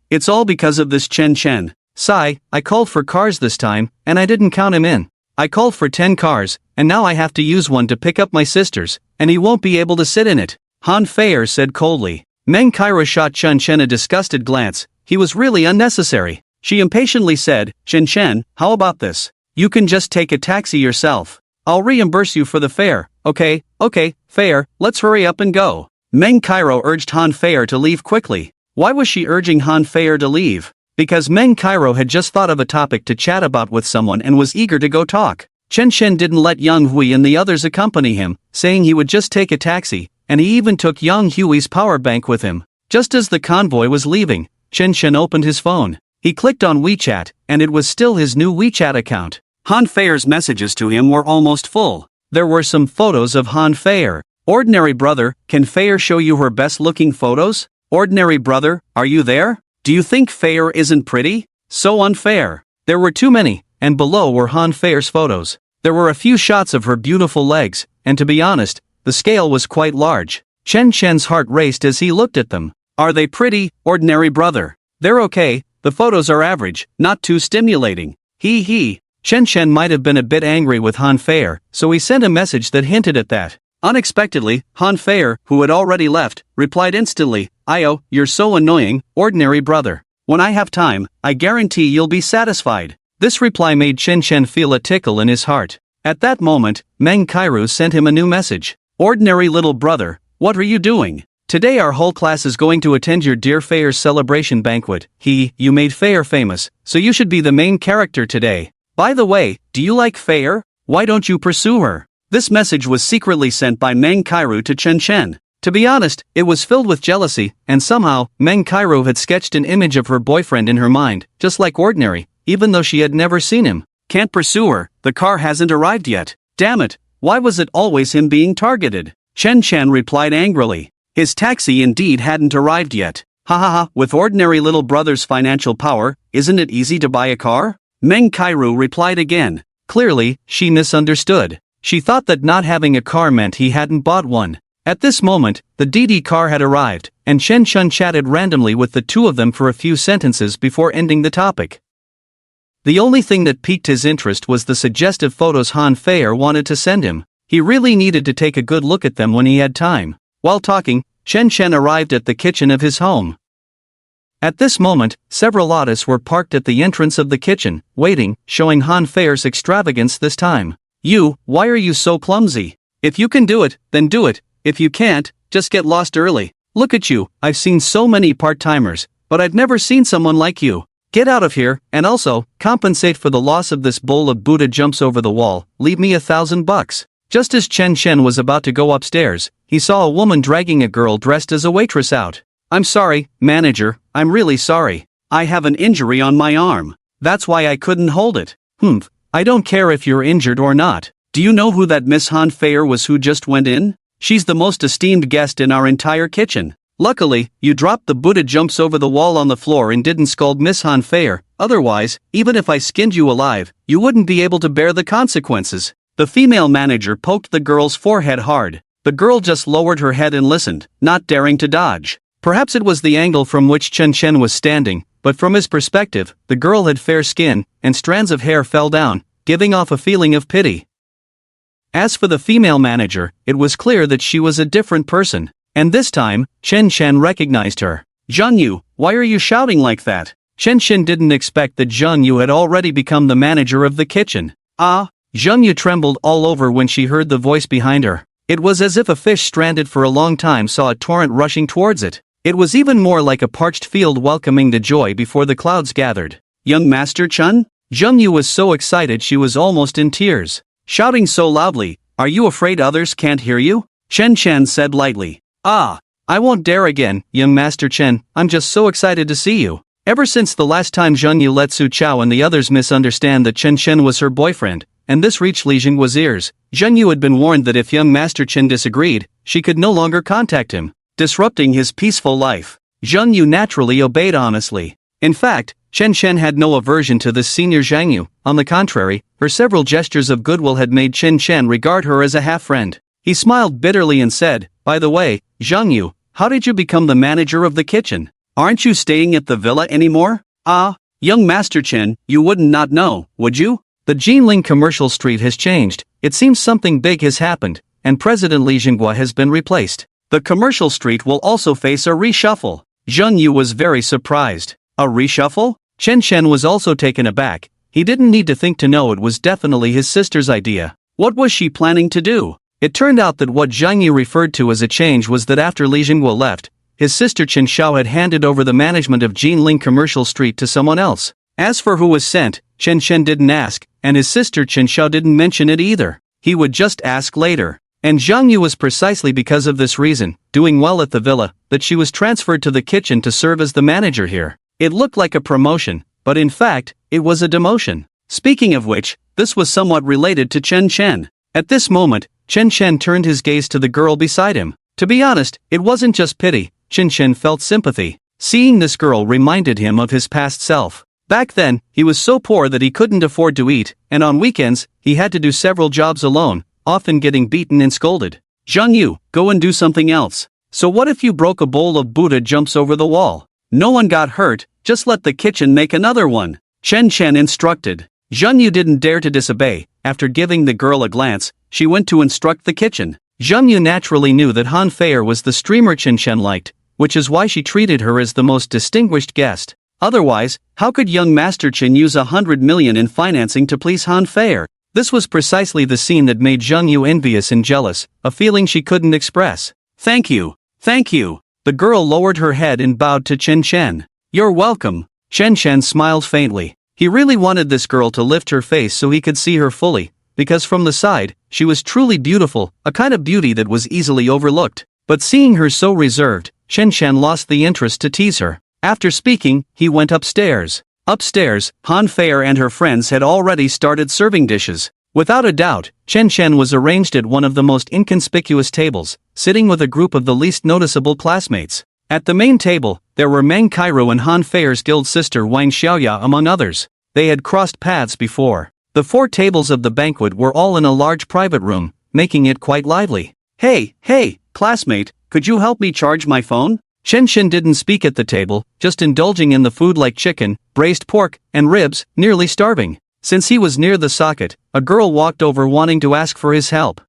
It's all because of this Chen Chen. Sigh, I called for cars this time, and I didn't count him in. I called for 10 cars, and now I have to use one to pick up my sister's, and he won't be able to sit in it. Han Feier said coldly. Meng Kaira shot Chen Chen a disgusted glance. He was really unnecessary. She impatiently said, Chen Chen, how about this? You can just take a taxi yourself. I'll reimburse you for the fare. Okay, Feier, let's hurry up and go. Meng Kairo urged Han Feier to leave quickly. Why was she urging Han Feier to leave? Because Meng Kairo had just thought of a topic to chat about with someone and was eager to go talk. Chen Chen didn't let Yang Hui and the others accompany him, saying he would just take a taxi, and he even took Yang Hui's power bank with him. Just as the convoy was leaving, Chen Chen opened his phone. He clicked on WeChat, and it was still his new WeChat account. Han Feier's messages to him were almost full. There were some photos of Han Feier. Ordinary brother, can Feier show you her best-looking photos? Ordinary brother, are you there? Do you think Feier isn't pretty? So unfair. There were too many, and below were Han Feier's photos. There were a few shots of her beautiful legs, and to be honest, the scale was quite large. Chen Chen's heart raced as he looked at them. Are they pretty, ordinary brother? They're okay, the photos are average, not too stimulating. He. Chen Chen might have been a bit angry with Han Feier, so he sent a message that hinted at that. Unexpectedly, Han Feier, who had already left, replied instantly, Io, you're so annoying, ordinary brother. When I have time, I guarantee you'll be satisfied. This reply made Chen Chen feel a tickle in his heart. At that moment, Meng Kairu sent him a new message. Ordinary little brother, what are you doing? Today our whole class is going to attend your dear Feier's celebration banquet. You made Feier famous, so you should be the main character today. By the way, do you like Feier? Why don't you pursue her? This message was secretly sent by Meng Kairu to Chen Chen. To be honest, it was filled with jealousy, and somehow, Meng Kairu had sketched an image of her boyfriend in her mind, just like ordinary, even though she had never seen him. Can't pursue her, the car hasn't arrived yet. Damn it, why was it always him being targeted? Chen Chen replied angrily. His taxi indeed hadn't arrived yet. With ordinary little brother's financial power, isn't it easy to buy a car? Meng Kairu replied again. Clearly, she misunderstood. She thought that not having a car meant he hadn't bought one. At this moment, the DD car had arrived, and Chen Chen chatted randomly with the two of them for a few sentences before ending the topic. The only thing that piqued his interest was the suggestive photos Han Feier wanted to send him. He really needed to take a good look at them when he had time. While talking, Chen Chen arrived at the kitchen of his home. At this moment, several autos were parked at the entrance of the kitchen, waiting, showing Han Feier's extravagance this time. Why are you so clumsy? If you can do it, then do it. If you can't, just get lost early. Look at you, I've seen so many part-timers, but I've never seen someone like you. Get out of here, and also, compensate for the loss of this bowl of Buddha jumps over the wall, leave me $1,000. Just as Chen Chen was about to go upstairs, he saw a woman dragging a girl dressed as a waitress out. I'm sorry, manager, I'm really sorry. I have an injury on my arm. That's why I couldn't hold it. I don't care if you're injured or not. Do you know who that Miss Han Feier was who just went in? She's the most esteemed guest in our entire kitchen. Luckily, you dropped the Buddha jumps over the wall on the floor and didn't scold Miss Han Feier, otherwise, even if I skinned you alive, you wouldn't be able to bear the consequences. The female manager poked the girl's forehead hard. The girl just lowered her head and listened, not daring to dodge. Perhaps it was the angle from which Chen Chen was standing, but from his perspective, the girl had fair skin, and strands of hair fell down, giving off a feeling of pity. As for the female manager, it was clear that she was a different person, and this time, Chen Chen recognized her. Zhang Yu, why are you shouting like that? Chen Chen didn't expect that Zhang Yu had already become the manager of the kitchen. Zhang Yu trembled all over when she heard the voice behind her. It was as if a fish stranded for a long time saw a torrent rushing towards it. It was even more like a parched field welcoming the joy before the clouds gathered. Young Master Chun? Zhang Yu was so excited she was almost in tears. Shouting so loudly, are you afraid others can't hear you? Chen Chen said lightly. I won't dare again, young Master Chen, I'm just so excited to see you. Ever since the last time Zhang Yu let Su Chao and the others misunderstand that Chen Chen was her boyfriend, and this reached Li Jinghua's ears, Zhang Yu had been warned that if young Master Chen disagreed, she could no longer contact him, disrupting his peaceful life. Zhang Yu naturally obeyed honestly. In fact, Chen Chen had no aversion to this senior Zhang Yu. On the contrary, her several gestures of goodwill had made Chen Chen regard her as a half-friend. He smiled bitterly and said, by the way, Zhang Yu, how did you become the manager of the kitchen? Aren't you staying at the villa anymore? Young Master Chen, you wouldn't not know, would you? The Jinling commercial street has changed. It seems something big has happened, and President Li Jinghua has been replaced. The commercial street will also face a reshuffle. Zheng Yu was very surprised. A reshuffle? Chen Shen was also taken aback. He didn't need to think to know it was definitely his sister's idea. What was she planning to do? It turned out that what Zheng Yu referred to as a change was that after Li Jinghua left, his sister Chen Xiao had handed over the management of Jinling Commercial Street to someone else. As for who was sent, Chen Shen didn't ask, and his sister Chen Xiao didn't mention it either. He would just ask later. And Zhang Yu was precisely because of this reason, doing well at the villa, that she was transferred to the kitchen to serve as the manager here. It looked like a promotion, but in fact, it was a demotion. Speaking of which, this was somewhat related to Chen Chen. At this moment, Chen Chen turned his gaze to the girl beside him. To be honest, it wasn't just pity. Chen Chen felt sympathy. Seeing this girl reminded him of his past self. Back then, he was so poor that he couldn't afford to eat, and on weekends, he had to do several jobs alone, often getting beaten and scolded. Zhang Yu, go and do something else. So what if you broke a bowl of Buddha jumps over the wall? No one got hurt, just let the kitchen make another one. Chen Chen instructed. Zhang Yu didn't dare to disobey. After giving the girl a glance, she went to instruct the kitchen. Zhang Yu naturally knew that Han Feier was the streamer Chen Chen liked, which is why she treated her as the most distinguished guest. Otherwise, how could young Master Chen use 100 million in financing to please Han Feier? This was precisely the scene that made Zhang Yu envious and jealous, a feeling she couldn't express. Thank you. Thank you. The girl lowered her head and bowed to Chen Chen. You're welcome. Chen Chen smiled faintly. He really wanted this girl to lift her face so he could see her fully, because from the side, she was truly beautiful, a kind of beauty that was easily overlooked. But seeing her so reserved, Chen Chen lost the interest to tease her. After speaking, he went upstairs. Upstairs, Han Feier and her friends had already started serving dishes. Without a doubt, Chen Chen was arranged at one of the most inconspicuous tables, sitting with a group of the least noticeable classmates. At the main table, there were Meng Cairo and Han Feier's guild sister Wang Xiaoya among others. They had crossed paths before. The 4 tables of the banquet were all in a large private room, making it quite lively. Hey, classmate, could you help me charge my phone? Chen Chen didn't speak at the table, just indulging in the food like chicken, braised pork, and ribs, nearly starving. Since he was near the socket, a girl walked over wanting to ask for his help.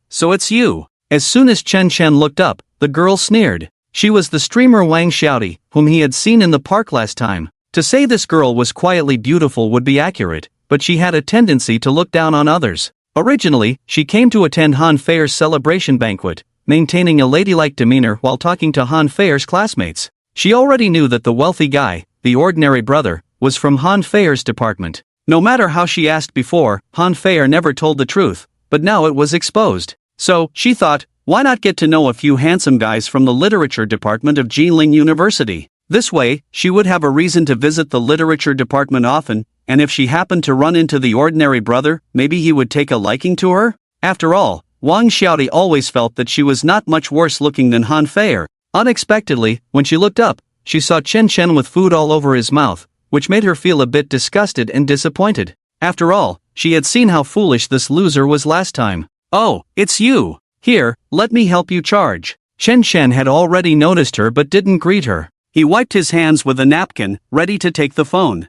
So it's you. As soon as Chen Chen looked up, the girl sneered. She was the streamer Wang Xiaodi, whom he had seen in the park last time. To say this girl was quietly beautiful would be accurate, but she had a tendency to look down on others. Originally, she came to attend Han Feier's celebration banquet, maintaining a ladylike demeanor while talking to Han Feier's classmates. She already knew that the wealthy guy, the ordinary brother, was from Han Feier's department. No matter how she asked before, Han Feier never told the truth, but now it was exposed. So, she thought, why not get to know a few handsome guys from the literature department of Jinling University? This way, she would have a reason to visit the literature department often, and if she happened to run into the ordinary brother, maybe he would take a liking to her? After all, Wang Xiaodi always felt that she was not much worse looking than Han Feier. Unexpectedly, when she looked up, she saw Chen Chen with food all over his mouth, which made her feel a bit disgusted and disappointed. After all, she had seen how foolish this loser was last time. Oh, it's you. Here, let me help you charge. Chen Chen had already noticed her but didn't greet her. He wiped his hands with a napkin, ready to take the phone.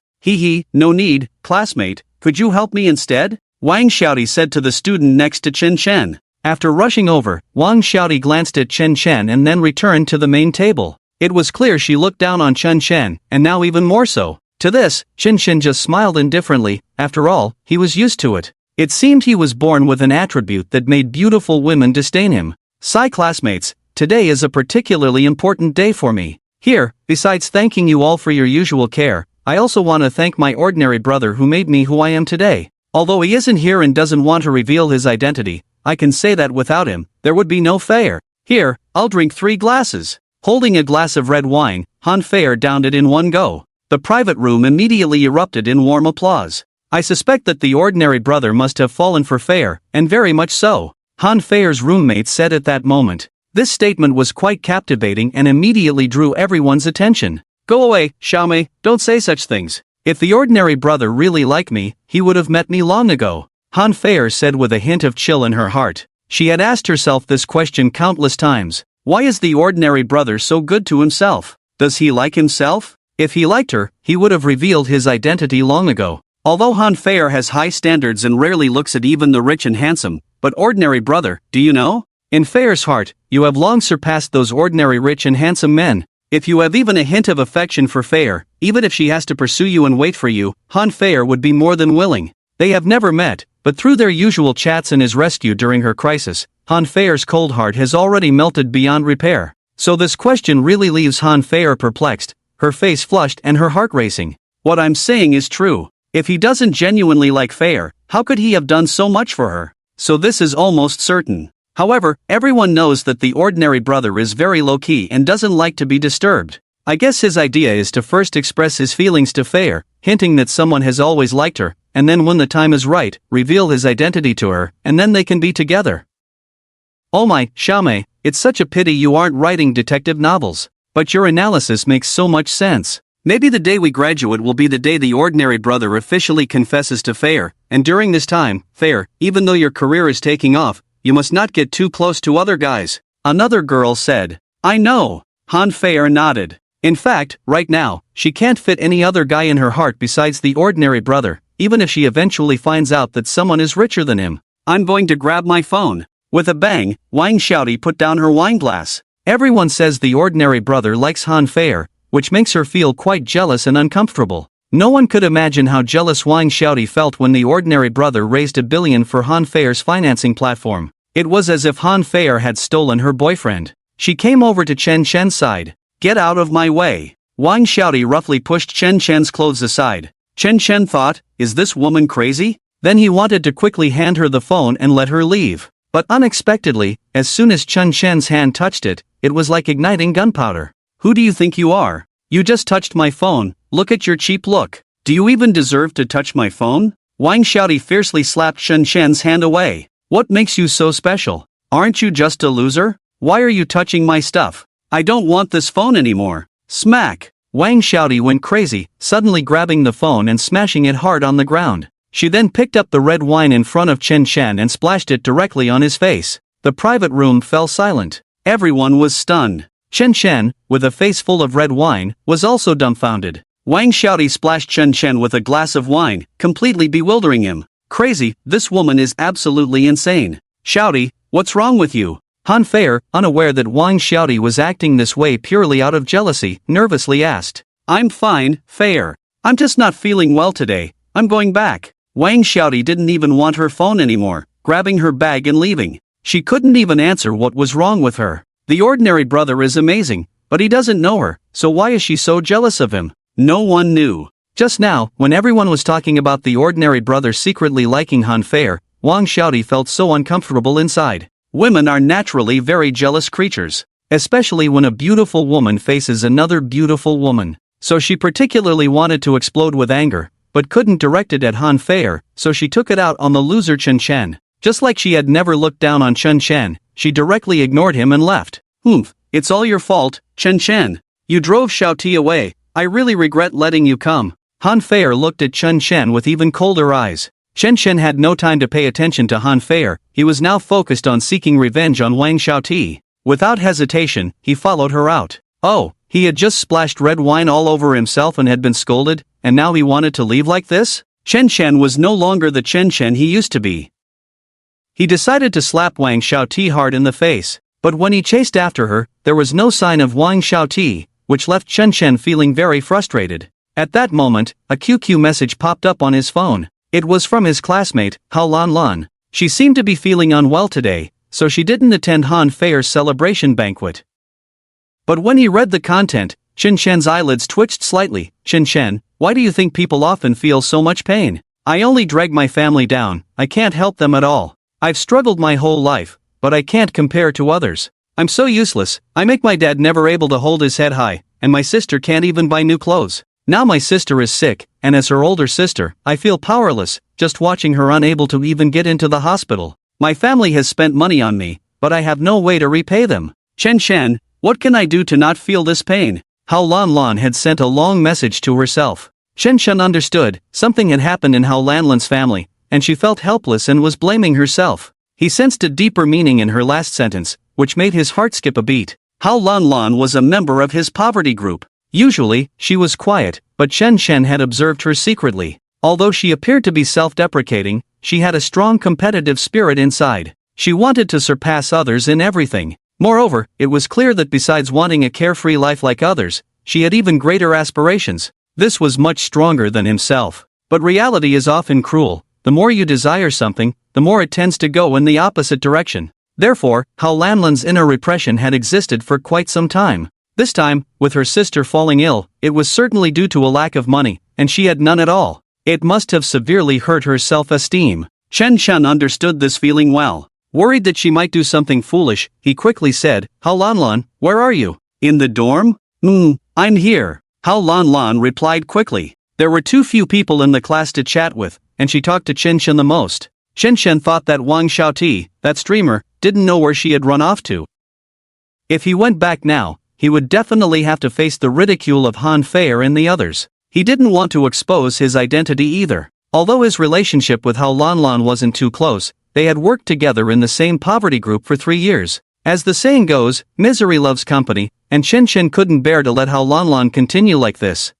No need, classmate, could you help me instead? Wang Xiaodi said to the student next to Chen Chen. After rushing over, Wang Xiaodi glanced at Chen Chen and then returned to the main table. It was clear she looked down on Chen Chen, and now even more so. To this, Chen Chen just smiled indifferently. After all, he was used to it. It seemed he was born with an attribute that made beautiful women disdain him. Classmates, today is a particularly important day for me. Here, besides thanking you all for your usual care, I also want to thank my ordinary brother who made me who I am today. Although he isn't here and doesn't want to reveal his identity, I can say that without him, there would be no Feier. Here, I'll drink 3 glasses. Holding a glass of red wine, Han Feier downed it in one go. The private room immediately erupted in warm applause. I suspect that the ordinary brother must have fallen for Feier, and very much so. Han Feier's roommate said at that moment. This statement was quite captivating and immediately drew everyone's attention. Go away, Xiaomei, don't say such things. If the ordinary brother really liked me, he would have met me long ago. Han Feier said with a hint of chill in her heart. She had asked herself this question countless times. Why is the ordinary brother so good to himself? Does he like himself? If he liked her, he would have revealed his identity long ago. Although Han Fair has high standards and rarely looks at even the rich and handsome, but ordinary brother, do you know? In Fair's heart, you have long surpassed those ordinary rich and handsome men. If you have even a hint of affection for Fair, even if she has to pursue you and wait for you, Han Fair would be more than willing. They have never met, but through their usual chats and his rescue during her crisis, Han Fair's cold heart has already melted beyond repair. So this question really leaves Han Fair perplexed, her face flushed and her heart racing. What I'm saying is true. If he doesn't genuinely like Fair, how could he have done so much for her? So this is almost certain. However, everyone knows that the ordinary brother is very low-key and doesn't like to be disturbed. I guess his idea is to first express his feelings to Fair, hinting that someone has always liked her, and then when the time is right, reveal his identity to her, and then they can be together. Oh my, Xiaomei, it's such a pity you aren't writing detective novels. But your analysis makes so much sense. Maybe the day we graduate will be the day the ordinary brother officially confesses to Fair, and during this time, Fair, even though your career is taking off, you must not get too close to other guys. Another girl said. I know. Han Fair nodded. In fact, right now, she can't fit any other guy in her heart besides the ordinary brother, even if she eventually finds out that someone is richer than him. I'm going to grab my phone. With a bang, Wang Xiaoti put down her wine glass. Everyone says the ordinary brother likes Han Fair, which makes her feel quite jealous and uncomfortable. No one could imagine how jealous Wang Xiaoti felt when the ordinary brother raised $1 billion for Han Fair's financing platform. It was as if Han Fair had stolen her boyfriend. She came over to Chen Chen's side. Get out of my way. Wang Xiaoti roughly pushed Chen Chen's clothes aside. Chen Chen thought, is this woman crazy? Then he wanted to quickly hand her the phone and let her leave. But unexpectedly, as soon as Chen Chen's hand touched it, it was like igniting gunpowder. Who do you think you are? You just touched my phone, look at your cheap look. Do you even deserve to touch my phone? Wang Xiaoti fiercely slapped Chen Chen's hand away. What makes you so special? Aren't you just a loser? Why are you touching my stuff? I don't want this phone anymore. Smack! Wang Xiaoti went crazy, suddenly grabbing the phone and smashing it hard on the ground. She then picked up the red wine in front of Chen Chen and splashed it directly on his face. The private room fell silent. Everyone was stunned. Chen Chen, with a face full of red wine, was also dumbfounded. Wang Xiaoti splashed Chen Chen with a glass of wine, completely bewildering him. Crazy, this woman is absolutely insane. Xiaoti, what's wrong with you? Han Fair, unaware that Wang Xiaoti was acting this way purely out of jealousy, nervously asked. I'm fine, Fair. I'm just not feeling well today. I'm going back. Wang Xiaoti didn't even want her phone anymore, grabbing her bag and leaving. She couldn't even answer what was wrong with her. The ordinary brother is amazing, but he doesn't know her, so why is she so jealous of him? No one knew. Just now, when everyone was talking about the ordinary brother secretly liking Han Fair, Wang Xiaoti felt so uncomfortable inside. Women are naturally very jealous creatures, especially when a beautiful woman faces another beautiful woman. So she particularly wanted to explode with anger, but couldn't direct it at Han Fair, so she took it out on the loser Chen Chen. Just like she had never looked down on Chen Chen, she directly ignored him and left. It's all your fault, Chen Chen. You drove Xiaoti away. I really regret letting you come. Han Fair looked at Chen Chen with even colder eyes. Chen Chen had no time to pay attention to Han Fair, he was now focused on seeking revenge on Wang Xiaoti. Without hesitation, he followed her out. Oh, he had just splashed red wine all over himself and had been scolded, and now he wanted to leave like this? Chen Chen was no longer the Chen Chen he used to be. He decided to slap Wang Xiaoti hard in the face, but when he chased after her, there was no sign of Wang Xiaoti, which left Chen Chen feeling very frustrated. At that moment, a QQ message popped up on his phone. It was from his classmate, Hao Lan Lan. She seemed to be feeling unwell today, so she didn't attend Han Fair's celebration banquet. But when he read the content, Chen Chen's eyelids twitched slightly. Chen Chen, why do you think people often feel so much pain? I only drag my family down, I can't help them at all. I've struggled my whole life, but I can't compare to others. I'm so useless, I make my dad never able to hold his head high, and my sister can't even buy new clothes. Now my sister is sick, and as her older sister, I feel powerless, just watching her unable to even get into the hospital. My family has spent money on me, but I have no way to repay them. Chen Chen, what can I do to not feel this pain? Hao Lan Lan had sent a long message to herself. Chen Chen understood, something had happened in Hao Lan Lan's family, and she felt helpless and was blaming herself. He sensed a deeper meaning in her last sentence, which made his heart skip a beat. Hao Lan Lan was a member of his poverty group. Usually, she was quiet, but Chen Shen had observed her secretly. Although she appeared to be self-deprecating, she had a strong competitive spirit inside. She wanted to surpass others in everything. Moreover, it was clear that besides wanting a carefree life like others, she had even greater aspirations. This was much stronger than himself. But reality is often cruel. The more you desire something, the more it tends to go in the opposite direction. Therefore, Hao Lanlan's inner repression had existed for quite some time. This time, with her sister falling ill, it was certainly due to a lack of money, and she had none at all. It must have severely hurt her self-esteem. Chen Shen understood this feeling well. Worried that she might do something foolish, he quickly said, "Hao Lanlan, where are you? In the dorm? I'm here." Hao Lanlan replied quickly. There were too few people in the class to chat with, and she talked to Chen Shen the most. Chen Shen thought that Wang Xiaoti, that streamer, didn't know where she had run off to. If he went back now, he would definitely have to face the ridicule of Han Feier and the others. He didn't want to expose his identity either. Although his relationship with Hao Lanlan wasn't too close, they had worked together in the same poverty group for 3 years. As the saying goes, misery loves company, and Chen Shen couldn't bear to let Hao Lanlan continue like this.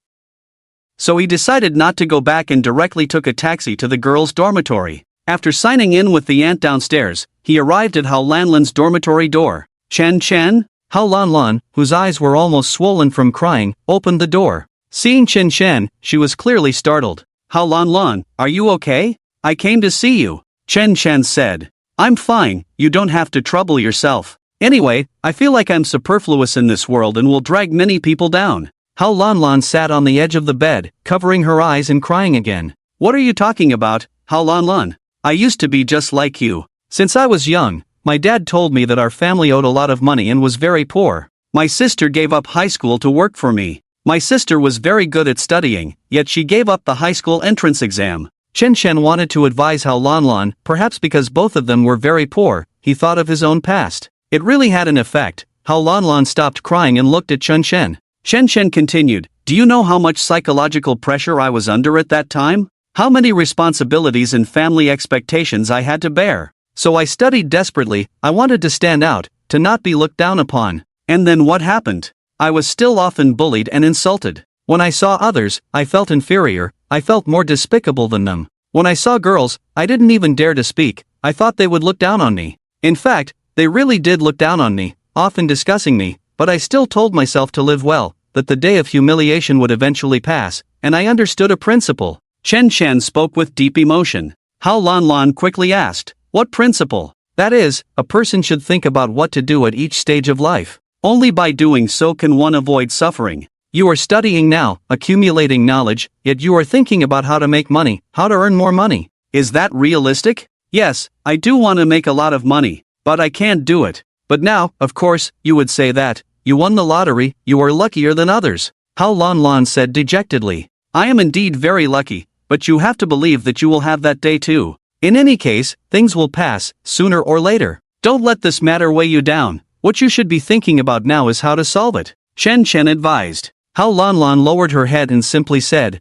So he decided not to go back and directly took a taxi to the girls' dormitory. After signing in with the aunt downstairs, he arrived at Hao Lanlan's dormitory door. "Chen Chen?" Hao Lanlan, whose eyes were almost swollen from crying, opened the door. Seeing Chen Chen, she was clearly startled. "Hao Lanlan, are you okay? I came to see you," Chen Chen said. "I'm fine, you don't have to trouble yourself. Anyway, I feel like I'm superfluous in this world and will drag many people down." Hao Lanlan sat on the edge of the bed, covering her eyes and crying again. "What are you talking about, Hao Lanlan? I used to be just like you. Since I was young, my dad told me that our family owed a lot of money and was very poor. My sister gave up high school to work for me. My sister was very good at studying, yet she gave up the high school entrance exam." Chen Shen wanted to advise Hao Lanlan, perhaps because both of them were very poor, he thought of his own past. It really had an effect. Hao Lanlan stopped crying and looked at Chen Shen. Chen Shen continued, "Do you know how much psychological pressure I was under at that time? How many responsibilities and family expectations I had to bear? So I studied desperately, I wanted to stand out, to not be looked down upon. And then what happened? I was still often bullied and insulted. When I saw others, I felt inferior, I felt more despicable than them. When I saw girls, I didn't even dare to speak, I thought they would look down on me. In fact, they really did look down on me, often discussing me, but I still told myself to live well, that the day of humiliation would eventually pass, and I understood a principle." Chen Shen spoke with deep emotion. Hao Lanlan quickly asked, "What principle?" "That is, a person should think about what to do at each stage of life. Only by doing so can one avoid suffering. You are studying now, accumulating knowledge, yet you are thinking about how to make money, how to earn more money. Is that realistic? Yes, I do want to make a lot of money, but I can't do it. But now, of course, you would say that, you won the lottery, you are luckier than others." Hao Lanlan said dejectedly. "I am indeed very lucky, but you have to believe that you will have that day too. In any case, things will pass, sooner or later. Don't let this matter weigh you down. What you should be thinking about now is how to solve it," Chen Chen advised. Hao Lanlan lowered her head and simply said,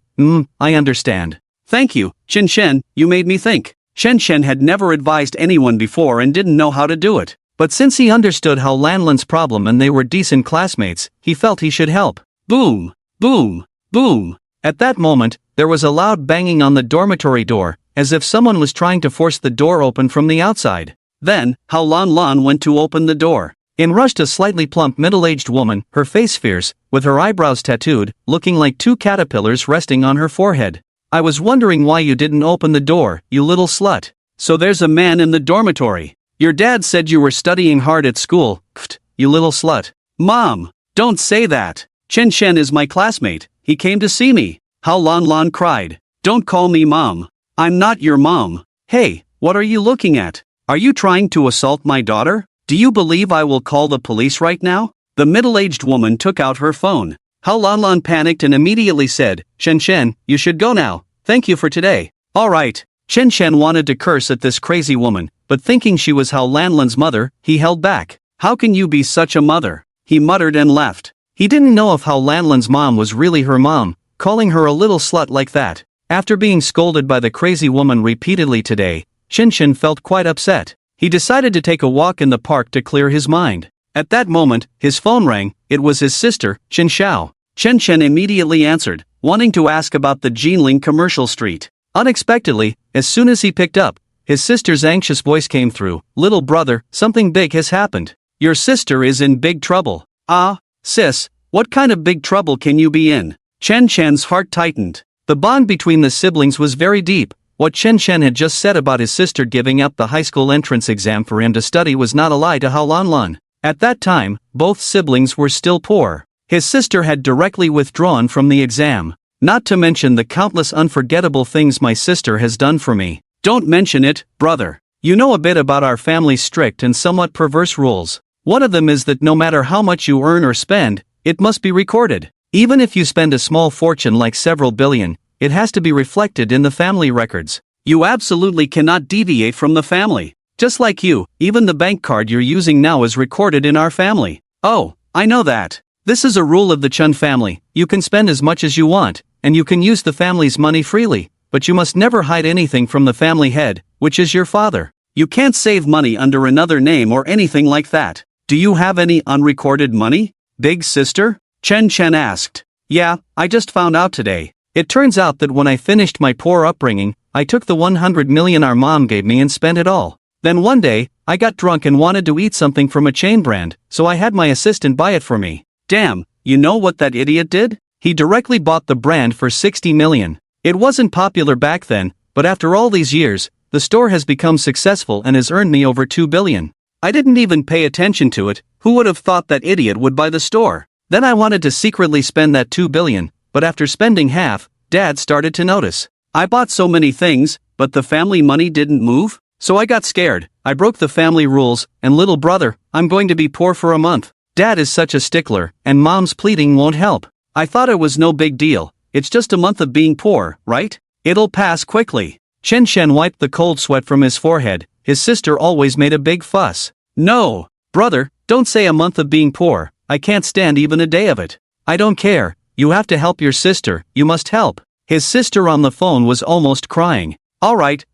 I understand. "Thank you, Chen Shen, you made me think." Chen Shen had never advised anyone before and didn't know how to do it. But since he understood Hao Lanlan's problem and they were decent classmates, he felt he should help. Boom! Boom! Boom! At that moment, there was a loud banging on the dormitory door, as if someone was trying to force the door open from the outside. Then, Hao Lanlan went to open the door. In rushed a slightly plump middle-aged woman, her face fierce, with her eyebrows tattooed, looking like 2 caterpillars resting on her forehead. "I was wondering why you didn't open the door, you little slut. So there's a man in the dormitory. Your dad said you were studying hard at school, you little slut." "Mom, don't say that. Chen Shen is my classmate, he came to see me," Hao Lanlan cried. "Don't call me mom. I'm not your mom." "Hey, what are you looking at? Are you trying to assault my daughter? Do you believe I will call the police right now?" The middle-aged woman took out her phone. Hao Lanlan panicked and immediately said, "Chen Shen, you should go now. Thank you for today." "All right." Chen Shen wanted to curse at this crazy woman, but thinking she was Hao Lanlan's mother, he held back. "How can you be such a mother?" he muttered and left. He didn't know if Hao Lanlan's mom was really her mom, calling her a little slut like that. After being scolded by the crazy woman repeatedly today, Chen Shen felt quite upset. He decided to take a walk in the park to clear his mind. At that moment, his phone rang. It was his sister, Chen Xiao. Chen Chen immediately answered, wanting to ask about the Jinling commercial street. Unexpectedly, as soon as he picked up, his sister's anxious voice came through. Little brother, something big has happened. Your sister is in big trouble. Ah, sis, what kind of big trouble can you be in? Chen Chen's heart tightened. The bond between the siblings was very deep. What Chen Chen had just said about his sister giving up the high school entrance exam for him to study was not a lie to Hao Lanlan. At that time, both siblings were still poor. His sister had directly withdrawn from the exam. Not to mention the countless unforgettable things my sister has done for me. Don't mention it, brother. You know a bit about our family's strict and somewhat perverse rules. One of them is that no matter how much you earn or spend, it must be recorded. Even if you spend a small fortune like several billion, it has to be reflected in the family records. You absolutely cannot deviate from the family. Just like you, even the bank card you're using now is recorded in our family. Oh, I know that. This is a rule of the Chun family. You can spend as much as you want, and you can use the family's money freely, but you must never hide anything from the family head, which is your father. You can't save money under another name or anything like that. Do you have any unrecorded money, big sister? Chen Chen asked. Yeah, I just found out today. It turns out that when I finished my poor upbringing, I took the 100 million our mom gave me and spent it all. Then one day, I got drunk and wanted to eat something from a chain brand, so I had my assistant buy it for me. Damn, you know what that idiot did? He directly bought the brand for 60 million. It wasn't popular back then, but after all these years, the store has become successful and has earned me over 2 billion. I didn't even pay attention to it. Who would have thought that idiot would buy the store? Then I wanted to secretly spend that 2 billion, but after spending half, Dad started to notice. I bought so many things, but the family money didn't move, so I got scared. I broke the family rules, and little brother, I'm going to be poor for a month. Dad is such a stickler, and Mom's pleading won't help. I thought it was no big deal. It's just a month of being poor, right? It'll pass quickly. Chen Chen wiped the cold sweat from his forehead. His sister always made a big fuss. No, brother, don't say a month of being poor. I can't stand even a day of it. I don't care. You have to help your sister. You must help. His sister on the phone was almost crying. All right,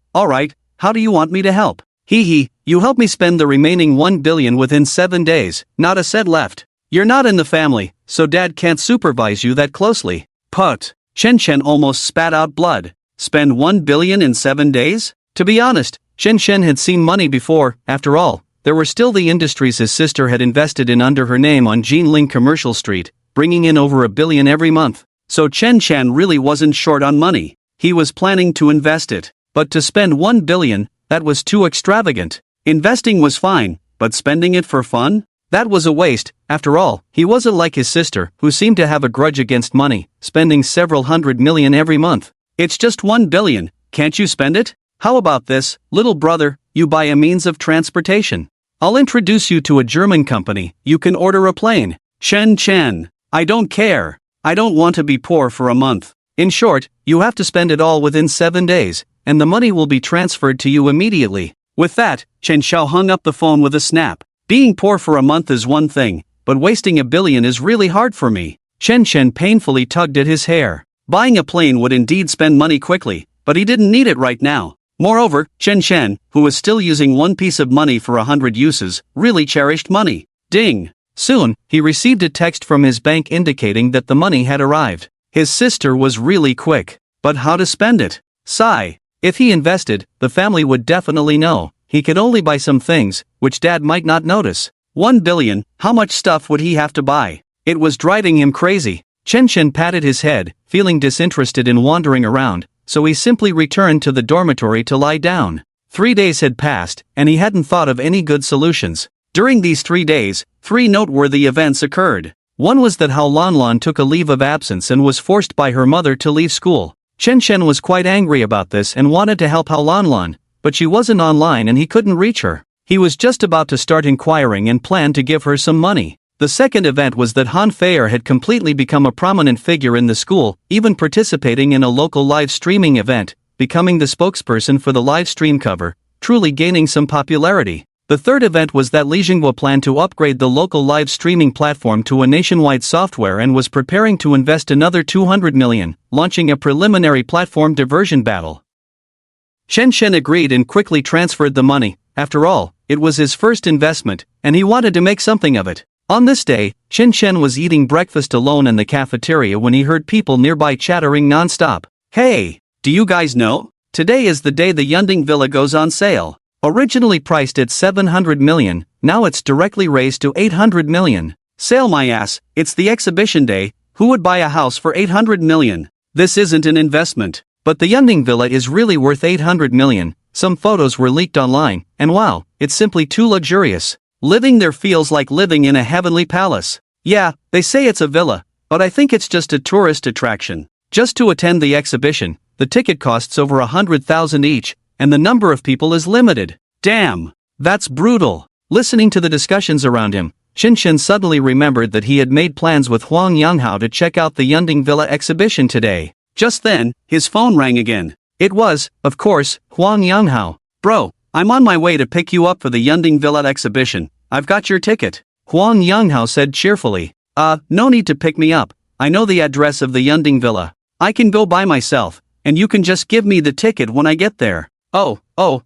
how do you want me to help? You help me spend the remaining 1 billion within 7 days, not a cent left. You're not in the family, so Dad can't supervise you that closely. Put. Chen Chen almost spat out blood. Spend 1 billion in 7 days? To be honest, Chen Chen had seen money before. After all, there were still the industries his sister had invested in under her name on Jinling Commercial Street, bringing in over 1 billion every month. So Chen Chen really wasn't short on money. He was planning to invest it. But to spend 1 billion, that was too extravagant. Investing was fine, but spending it for fun? That was a waste. After all, he wasn't like his sister, who seemed to have a grudge against money, spending several 100 million every month. It's just 1 billion, can't you spend it? How about this, little brother, you buy a means of transportation. I'll introduce you to a German company, you can order a plane. Chen Chen, I don't care. I don't want to be poor for a month. In short, you have to spend it all within 7 days, and the money will be transferred to you immediately. With that, Chen Xiao hung up the phone with a snap. Being poor for a month is one thing, but wasting 1 billion is really hard for me. Chen Chen painfully tugged at his hair. Buying a plane would indeed spend money quickly, but he didn't need it right now. Moreover, Chen Chen, who was still using one piece of money for 100 uses, really cherished money. Ding! Soon, he received a text from his bank indicating that the money had arrived. His sister was really quick. But how to spend it? Sigh. If he invested, the family would definitely know. He could only buy some things, which Dad might not notice. 1 billion, how much stuff would he have to buy? It was driving him crazy. Chen Chen patted his head, feeling disinterested in wandering around, so he simply returned to the dormitory to lie down. 3 days had passed, and he hadn't thought of any good solutions. During these 3 days, 3 noteworthy events occurred. One was that Hao Lanlan took a leave of absence and was forced by her mother to leave school. Chen Chen was quite angry about this and wanted to help Hao Lanlan, but she wasn't online and he couldn't reach her. He was just about to start inquiring and planned to give her some money. The second event was that Han Feier had completely become a prominent figure in the school, even participating in a local live streaming event, becoming the spokesperson for the live stream cover, truly gaining some popularity. The third event was that Li Jinghua planned to upgrade the local live streaming platform to a nationwide software and was preparing to invest another 200 million, launching a preliminary platform diversion battle. Chen Chen agreed and quickly transferred the money. After all, it was his first investment, and he wanted to make something of it. On this day, Chen Chen was eating breakfast alone in the cafeteria when he heard people nearby chattering non-stop. Hey, do you guys know? Today is the day the Yunding Villa goes on sale. Originally priced at 700 million, now it's directly raised to 800 million. Sale my ass, it's the exhibition day, who would buy a house for 800 million? This isn't an investment. But the Yunding Villa is really worth 800 million, some photos were leaked online, and wow, it's simply too luxurious. Living there feels like living in a heavenly palace. Yeah, they say it's a villa, but I think it's just a tourist attraction. Just to attend the exhibition, the ticket costs over 100,000 each, and the number of people is limited. Damn, that's brutal. Listening to the discussions around him, Chen Chen suddenly remembered that he had made plans with Huang Yanghao to check out the Yunding Villa exhibition today. Just then, his phone rang again. It was, of course, Huang Yanghao. Bro, I'm on my way to pick you up for the Yunding Villa exhibition. I've got your ticket. Huang Yanghao said cheerfully. No need to pick me up. I know the address of the Yunding Villa. I can go by myself, and you can just give me the ticket when I get there. Oh,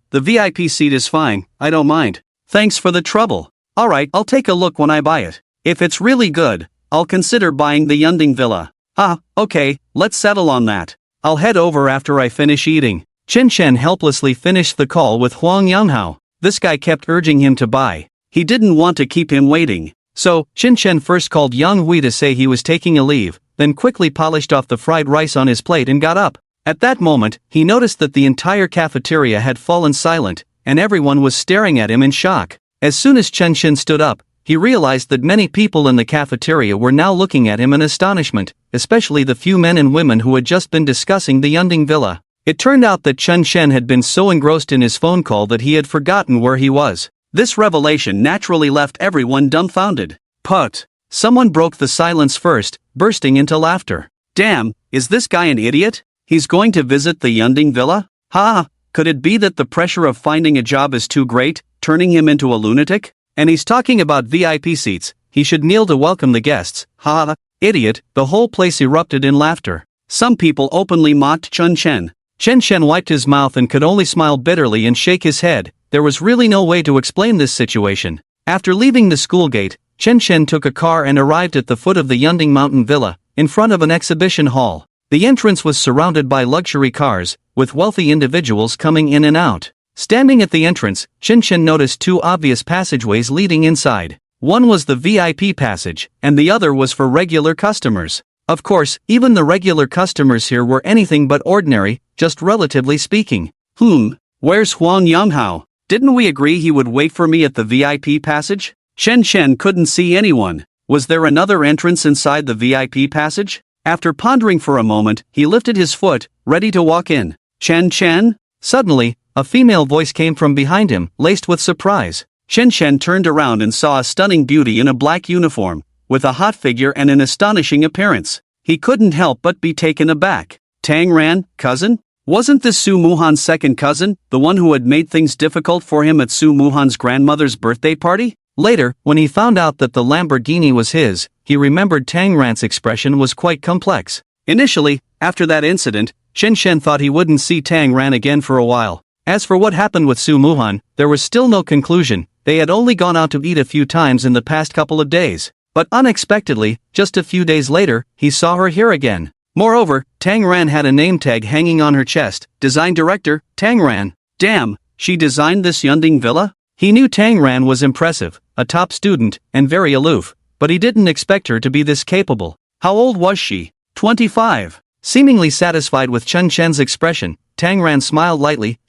the VIP seat is fine, I don't mind. Thanks for the trouble. Alright, I'll take a look when I buy it. If it's really good, I'll consider buying the Yunding Villa. Okay, let's settle on that. I'll head over after I finish eating. Chen Chen helplessly finished the call with Huang Yanghao. This guy kept urging him to buy. He didn't want to keep him waiting. So, Chen Chen first called Yang Hui to say he was taking a leave, then quickly polished off the fried rice on his plate and got up. At that moment, he noticed that the entire cafeteria had fallen silent, and everyone was staring at him in shock. As soon as Chen Chen stood up, he realized that many people in the cafeteria were now looking at him in astonishment, especially the few men and women who had just been discussing the Yunding Villa. It turned out that Chen Chen had been so engrossed in his phone call that he had forgotten where he was. This revelation naturally left everyone dumbfounded. But someone broke the silence first, bursting into laughter. Damn, is this guy an idiot? He's going to visit the Yunding Villa? Could it be that the pressure of finding a job is too great, turning him into a lunatic? And he's talking about VIP seats, he should kneel to welcome the guests. Idiot, the whole place erupted in laughter. Some people openly mocked Chen Chen. Chen Chen wiped his mouth and could only smile bitterly and shake his head. There was really no way to explain this situation. After leaving the school gate, Chen Chen took a car and arrived at the foot of the Yunding Mountain Villa, in front of an exhibition hall. The entrance was surrounded by luxury cars, with wealthy individuals coming in and out. Standing at the entrance, Chen Chen noticed two obvious passageways leading inside. One was the VIP passage, and the other was for regular customers. Of course, even the regular customers here were anything but ordinary, just relatively speaking. Where's Huang Yanghao? Didn't we agree he would wait for me at the VIP passage? Chen Chen couldn't see anyone. Was there another entrance inside the VIP passage? After pondering for a moment, he lifted his foot, ready to walk in. Chen Chen? Suddenly, a female voice came from behind him, laced with surprise. Chen Chen turned around and saw a stunning beauty in a black uniform, with a hot figure and an astonishing appearance. He couldn't help but be taken aback. Tang Ran, cousin? Wasn't this Su Muhan's second cousin, the one who had made things difficult for him at Su Muhan's grandmother's birthday party? Later, when he found out that the Lamborghini was his, he remembered Tang Ran's expression was quite complex. Initially, after that incident, Chen Chen thought he wouldn't see Tang Ran again for a while. As for what happened with Su Muhan, there was still no conclusion. They had only gone out to eat a few times in the past couple of days. But unexpectedly, just a few days later, he saw her here again. Moreover, Tang Ran had a name tag hanging on her chest, Design Director, Tang Ran. Damn, she designed this Yunding Villa? He knew Tang Ran was impressive, a top student, and very aloof, but he didn't expect her to be this capable. How old was she? 25. Seemingly satisfied with Chen Chen's expression, Tang Ran smiled lightly.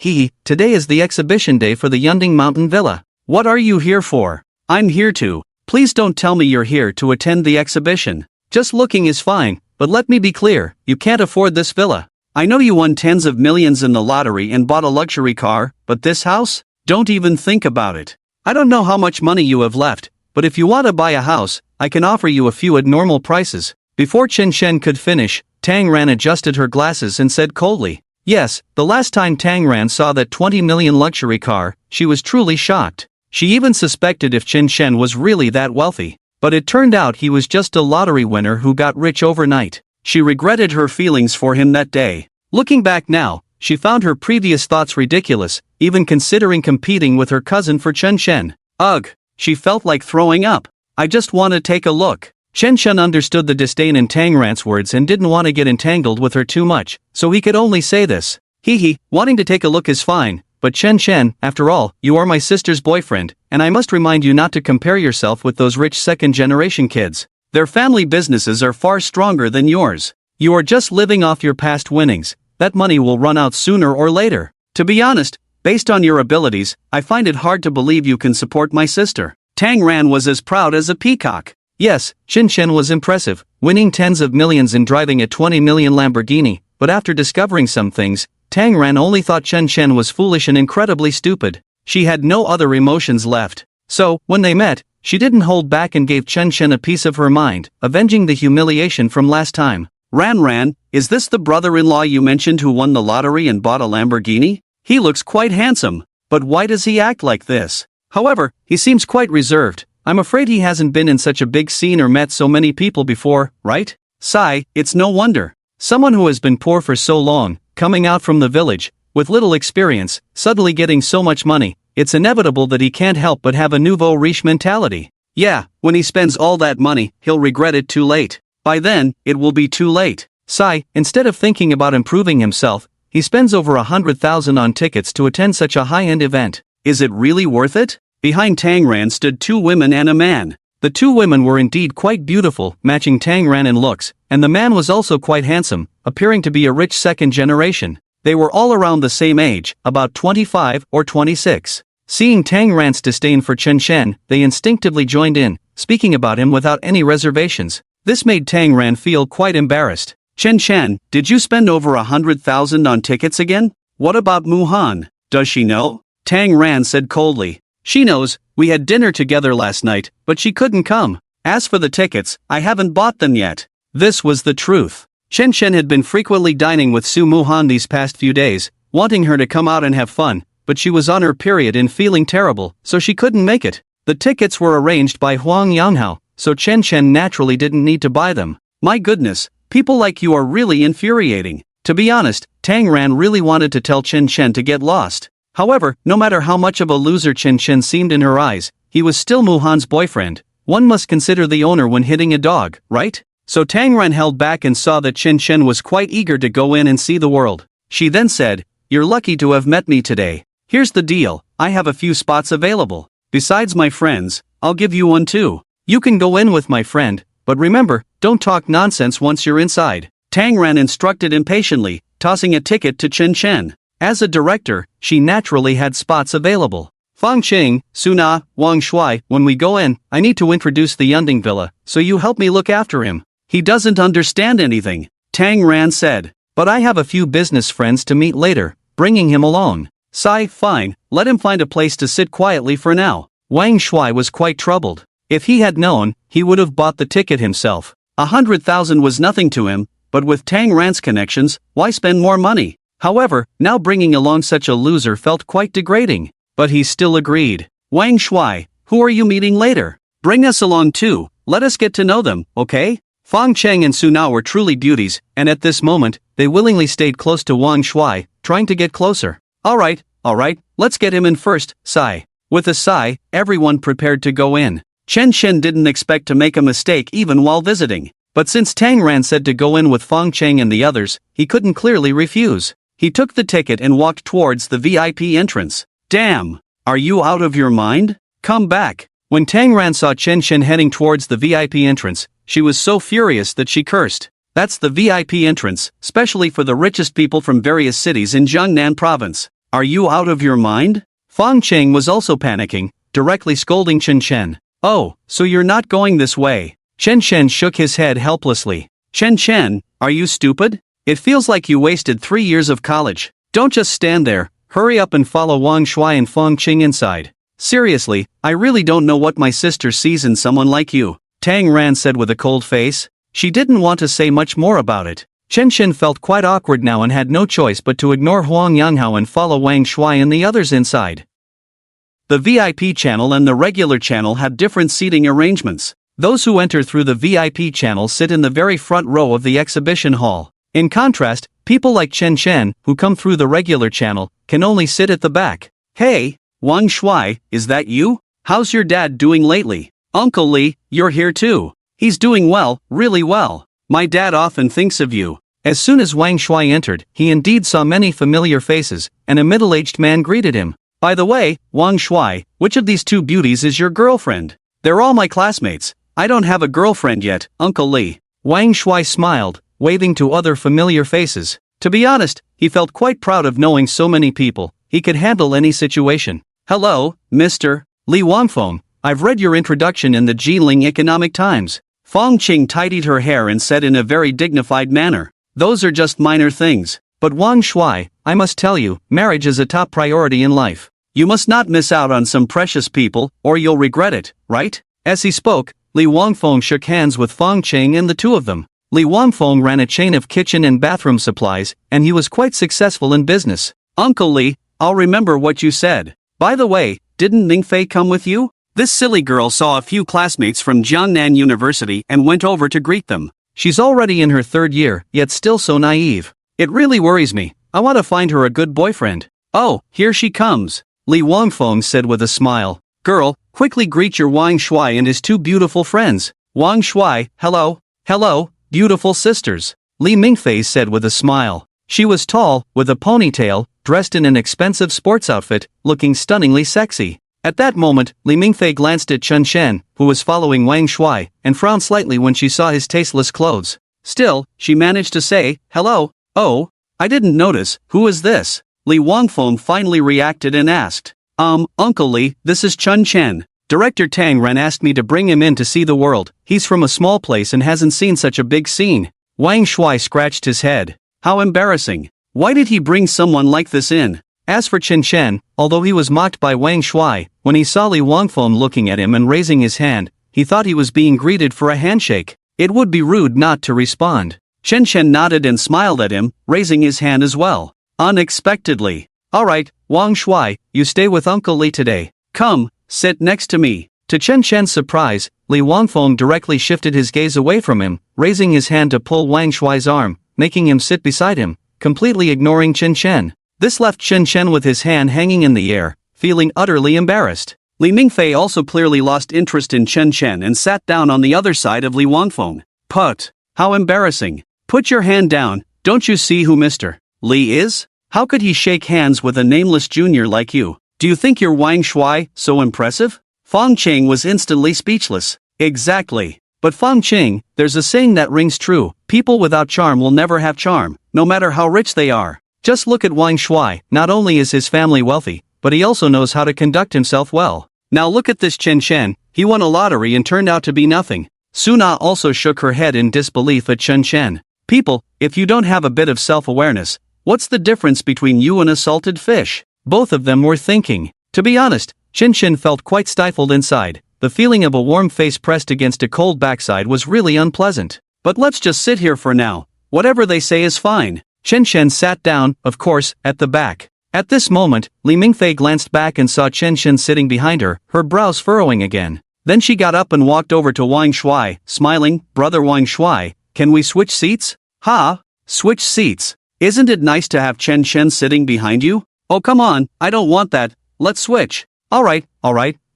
Today is the exhibition day for the Yunding Mountain Villa. What are you here for? I'm here to. Please don't tell me you're here to attend the exhibition. Just looking is fine, but let me be clear, you can't afford this villa. I know you won tens of millions in the lottery and bought a luxury car, but this house? Don't even think about it. I don't know how much money you have left, but if you want to buy a house, I can offer you a few at normal prices. Before Chen Chen could finish, Tang Ran adjusted her glasses and said coldly. Yes, the last time Tang Ran saw that 20 million luxury car, she was truly shocked. She even suspected if Chen Chen was really that wealthy. But it turned out he was just a lottery winner who got rich overnight. She regretted her feelings for him that day. Looking back now, she found her previous thoughts ridiculous, even considering competing with her cousin for Chen Chen. Ugh, she felt like throwing up. I just want to take a look. Chen Shen understood the disdain in Tang Ran's words and didn't want to get entangled with her too much, so he could only say this. Hee, wanting to take a look is fine, but Chen Shen, after all, you are my sister's boyfriend, and I must remind you not to compare yourself with those rich second-generation kids. Their family businesses are far stronger than yours. You are just living off your past winnings. That money will run out sooner or later. To be honest, based on your abilities, I find it hard to believe you can support my sister. Tang Ran was as proud as a peacock. Yes, Chen Shen was impressive, winning tens of millions and driving a 20 million Lamborghini, but after discovering some things, Tang Ran only thought Chen Shen was foolish and incredibly stupid. She had no other emotions left. So, when they met, she didn't hold back and gave Chen Shen a piece of her mind, avenging the humiliation from last time. Ran, is this the brother-in-law you mentioned who won the lottery and bought a Lamborghini? He looks quite handsome, but why does he act like this? However, he seems quite reserved. I'm afraid he hasn't been in such a big scene or met so many people before, right? Sigh, it's no wonder. Someone who has been poor for so long, coming out from the village, with little experience, suddenly getting so much money, it's inevitable that he can't help but have a nouveau riche mentality. Yeah, when he spends all that money, he'll regret it too late. By then, it will be too late. Sigh, instead of thinking about improving himself, he spends over 100,000 on tickets to attend such a high-end event. Is it really worth it? Behind Tang Ran stood two women and a man. The two women were indeed quite beautiful, matching Tang Ran in looks, and the man was also quite handsome, appearing to be a rich second generation. They were all around the same age, about 25 or 26. Seeing Tang Ran's disdain for Chen Shen, they instinctively joined in, speaking about him without any reservations. This made Tang Ran feel quite embarrassed. Chen Shen, did you spend over 100,000 on tickets again? What about Muhan? Does she know? Tang Ran said coldly. She knows, we had dinner together last night, but she couldn't come. As for the tickets, I haven't bought them yet. This was the truth. Chen Shen had been frequently dining with Su Muhan these past few days, wanting her to come out and have fun, but she was on her period and feeling terrible, so she couldn't make it. The tickets were arranged by Huang Yanghao, so Chen Shen naturally didn't need to buy them. My goodness, people like you are really infuriating. To be honest, Tang Ran really wanted to tell Chen Shen to get lost. However, no matter how much of a loser Chen Shen seemed in her eyes, he was still Muhan's boyfriend. One must consider the owner when hitting a dog, right? So Tang Ran held back and saw that Chen Shen was quite eager to go in and see the world. She then said, "You're lucky to have met me today. Here's the deal, I have a few spots available. Besides my friends, I'll give you one too. You can go in with my friend, but remember, don't talk nonsense once you're inside." Tang Ran instructed impatiently, tossing a ticket to Chen Shen. As a director, she naturally had spots available. Fang Qing, Suna, Wang Shuai, when we go in, I need to introduce the Yunding Villa, so you help me look after him. He doesn't understand anything, Tang Ran said. But I have a few business friends to meet later, bringing him along. Sigh, fine, let him find a place to sit quietly for now. Wang Shuai was quite troubled. If he had known, he would have bought the ticket himself. 100,000 was nothing to him, but with Tang Ran's connections, why spend more money? However, now bringing along such a loser felt quite degrading. But he still agreed. Wang Shuai, who are you meeting later? Bring us along too, let us get to know them, okay? Fang Cheng and Suna were truly beauties, and at this moment, they willingly stayed close to Wang Shuai, trying to get closer. Alright, let's get him in first, sigh. With a sigh, everyone prepared to go in. Chen Shen didn't expect to make a mistake even while visiting. But since Tang Ran said to go in with Fang Cheng and the others, he couldn't clearly refuse. He took the ticket and walked towards the VIP entrance. Damn! Are you out of your mind? Come back! When Tang Ran saw Chen Shen heading towards the VIP entrance, she was so furious that she cursed. That's the VIP entrance, specially for the richest people from various cities in Jiangnan province. Are you out of your mind? Fang Cheng was also panicking, directly scolding Chen Shen. Oh, so you're not going this way. Chen Shen shook his head helplessly. Chen Shen, are you stupid? It feels like you wasted 3 years of college. Don't just stand there, hurry up and follow Wang Shuai and Fang Qing inside. Seriously, I really don't know what my sister sees in someone like you, Tang Ran said with a cold face. She didn't want to say much more about it. Chen Shen felt quite awkward now and had no choice but to ignore Huang Yanghao and follow Wang Shuai and the others inside. The VIP channel and the regular channel have different seating arrangements. Those who enter through the VIP channel sit in the very front row of the exhibition hall. In contrast, people like Chen Shen, who come through the regular channel, can only sit at the back. Hey, Wang Shuai, is that you? How's your dad doing lately? Uncle Lee, you're here too. He's doing well, really well. My dad often thinks of you. As soon as Wang Shuai entered, he indeed saw many familiar faces, and a middle-aged man greeted him. By the way, Wang Shuai, which of these two beauties is your girlfriend? They're all my classmates. I don't have a girlfriend yet, Uncle Lee. Wang Shuai smiled, waving to other familiar faces. To be honest, he felt quite proud of knowing so many people. He could handle any situation. Hello, Mr. Li Wangfeng. I've read your introduction in the Jiling Economic Times. Fong Qing tidied her hair and said in a very dignified manner. Those are just minor things. But Wang Shuai, I must tell you, marriage is a top priority in life. You must not miss out on some precious people, or you'll regret it, right? As he spoke, Li Wangfeng shook hands with Fong Qing and the two of them. Li Wangfeng ran a chain of kitchen and bathroom supplies, and he was quite successful in business. Uncle Li, I'll remember what you said. By the way, didn't Mingfei come with you? This silly girl saw a few classmates from Jiangnan University and went over to greet them. She's already in her third year, yet still so naive. It really worries me. I want to find her a good boyfriend. Oh, here she comes, Li Wangfeng said with a smile. Girl, quickly greet your Wang Shuai and his two beautiful friends. Wang Shuai, hello. Hello, beautiful sisters, Li Mingfei said with a smile. She was tall, with a ponytail, dressed in an expensive sports outfit, looking stunningly sexy. At that moment, Li Mingfei glanced at Chen Shen, who was following Wang Shuai, and frowned slightly when she saw his tasteless clothes. Still, she managed to say, hello. Oh, I didn't notice. Who is this? Li Wangfeng finally reacted and asked. Uncle Li, this is Chen Chen. Director Tang Ren asked me to bring him in to see the world. He's from a small place and hasn't seen such a big scene. Wang Shuai scratched his head. How embarrassing. Why did he bring someone like this in? As for Chen Chen, although he was mocked by Wang Shuai, when he saw Li Wangfeng looking at him and raising his hand, he thought he was being greeted for a handshake. It would be rude not to respond. Chen Chen nodded and smiled at him, raising his hand as well. Unexpectedly. Alright, Wang Shuai, you stay with Uncle Li today. Come, sit next to me. To Chen Chen's surprise, Li Wangfeng directly shifted his gaze away from him, raising his hand to pull Wang Shuai's arm, making him sit beside him, completely ignoring Chen Chen. This left Chen Chen with his hand hanging in the air, feeling utterly embarrassed. Li Mingfei also clearly lost interest in Chen Chen and sat down on the other side of Li Wangfeng. Put. How embarrassing. Put your hand down, don't you see who Mr. Li is? How could he shake hands with a nameless junior like you? Do you think you're Wang Shuai so impressive? Fong Qing was instantly speechless. Exactly. But Fong Qing, there's a saying that rings true. People without charm will never have charm, no matter how rich they are. Just look at Wang Shuai. Not only is his family wealthy, but he also knows how to conduct himself well. Now look at this Chen Chen. He won a lottery and turned out to be nothing. Suna also shook her head in disbelief at Chen Chen. People, if you don't have a bit of self-awareness, what's the difference between you and a salted fish? Both of them were thinking. To be honest, Chen Chen felt quite stifled inside. The feeling of a warm face pressed against a cold backside was really unpleasant. But let's just sit here for now. Whatever they say is fine. Chen Chen sat down, of course, at the back. At this moment, Li Mingfei glanced back and saw Chen Chen sitting behind her, her brows furrowing again. Then she got up and walked over to Wang Shuai, smiling. Brother Wang Shuai, can we switch seats? Ha? Switch seats? Isn't it nice to have Chen Chen sitting behind you? Oh come on, I don't want that. Let's switch. Alright.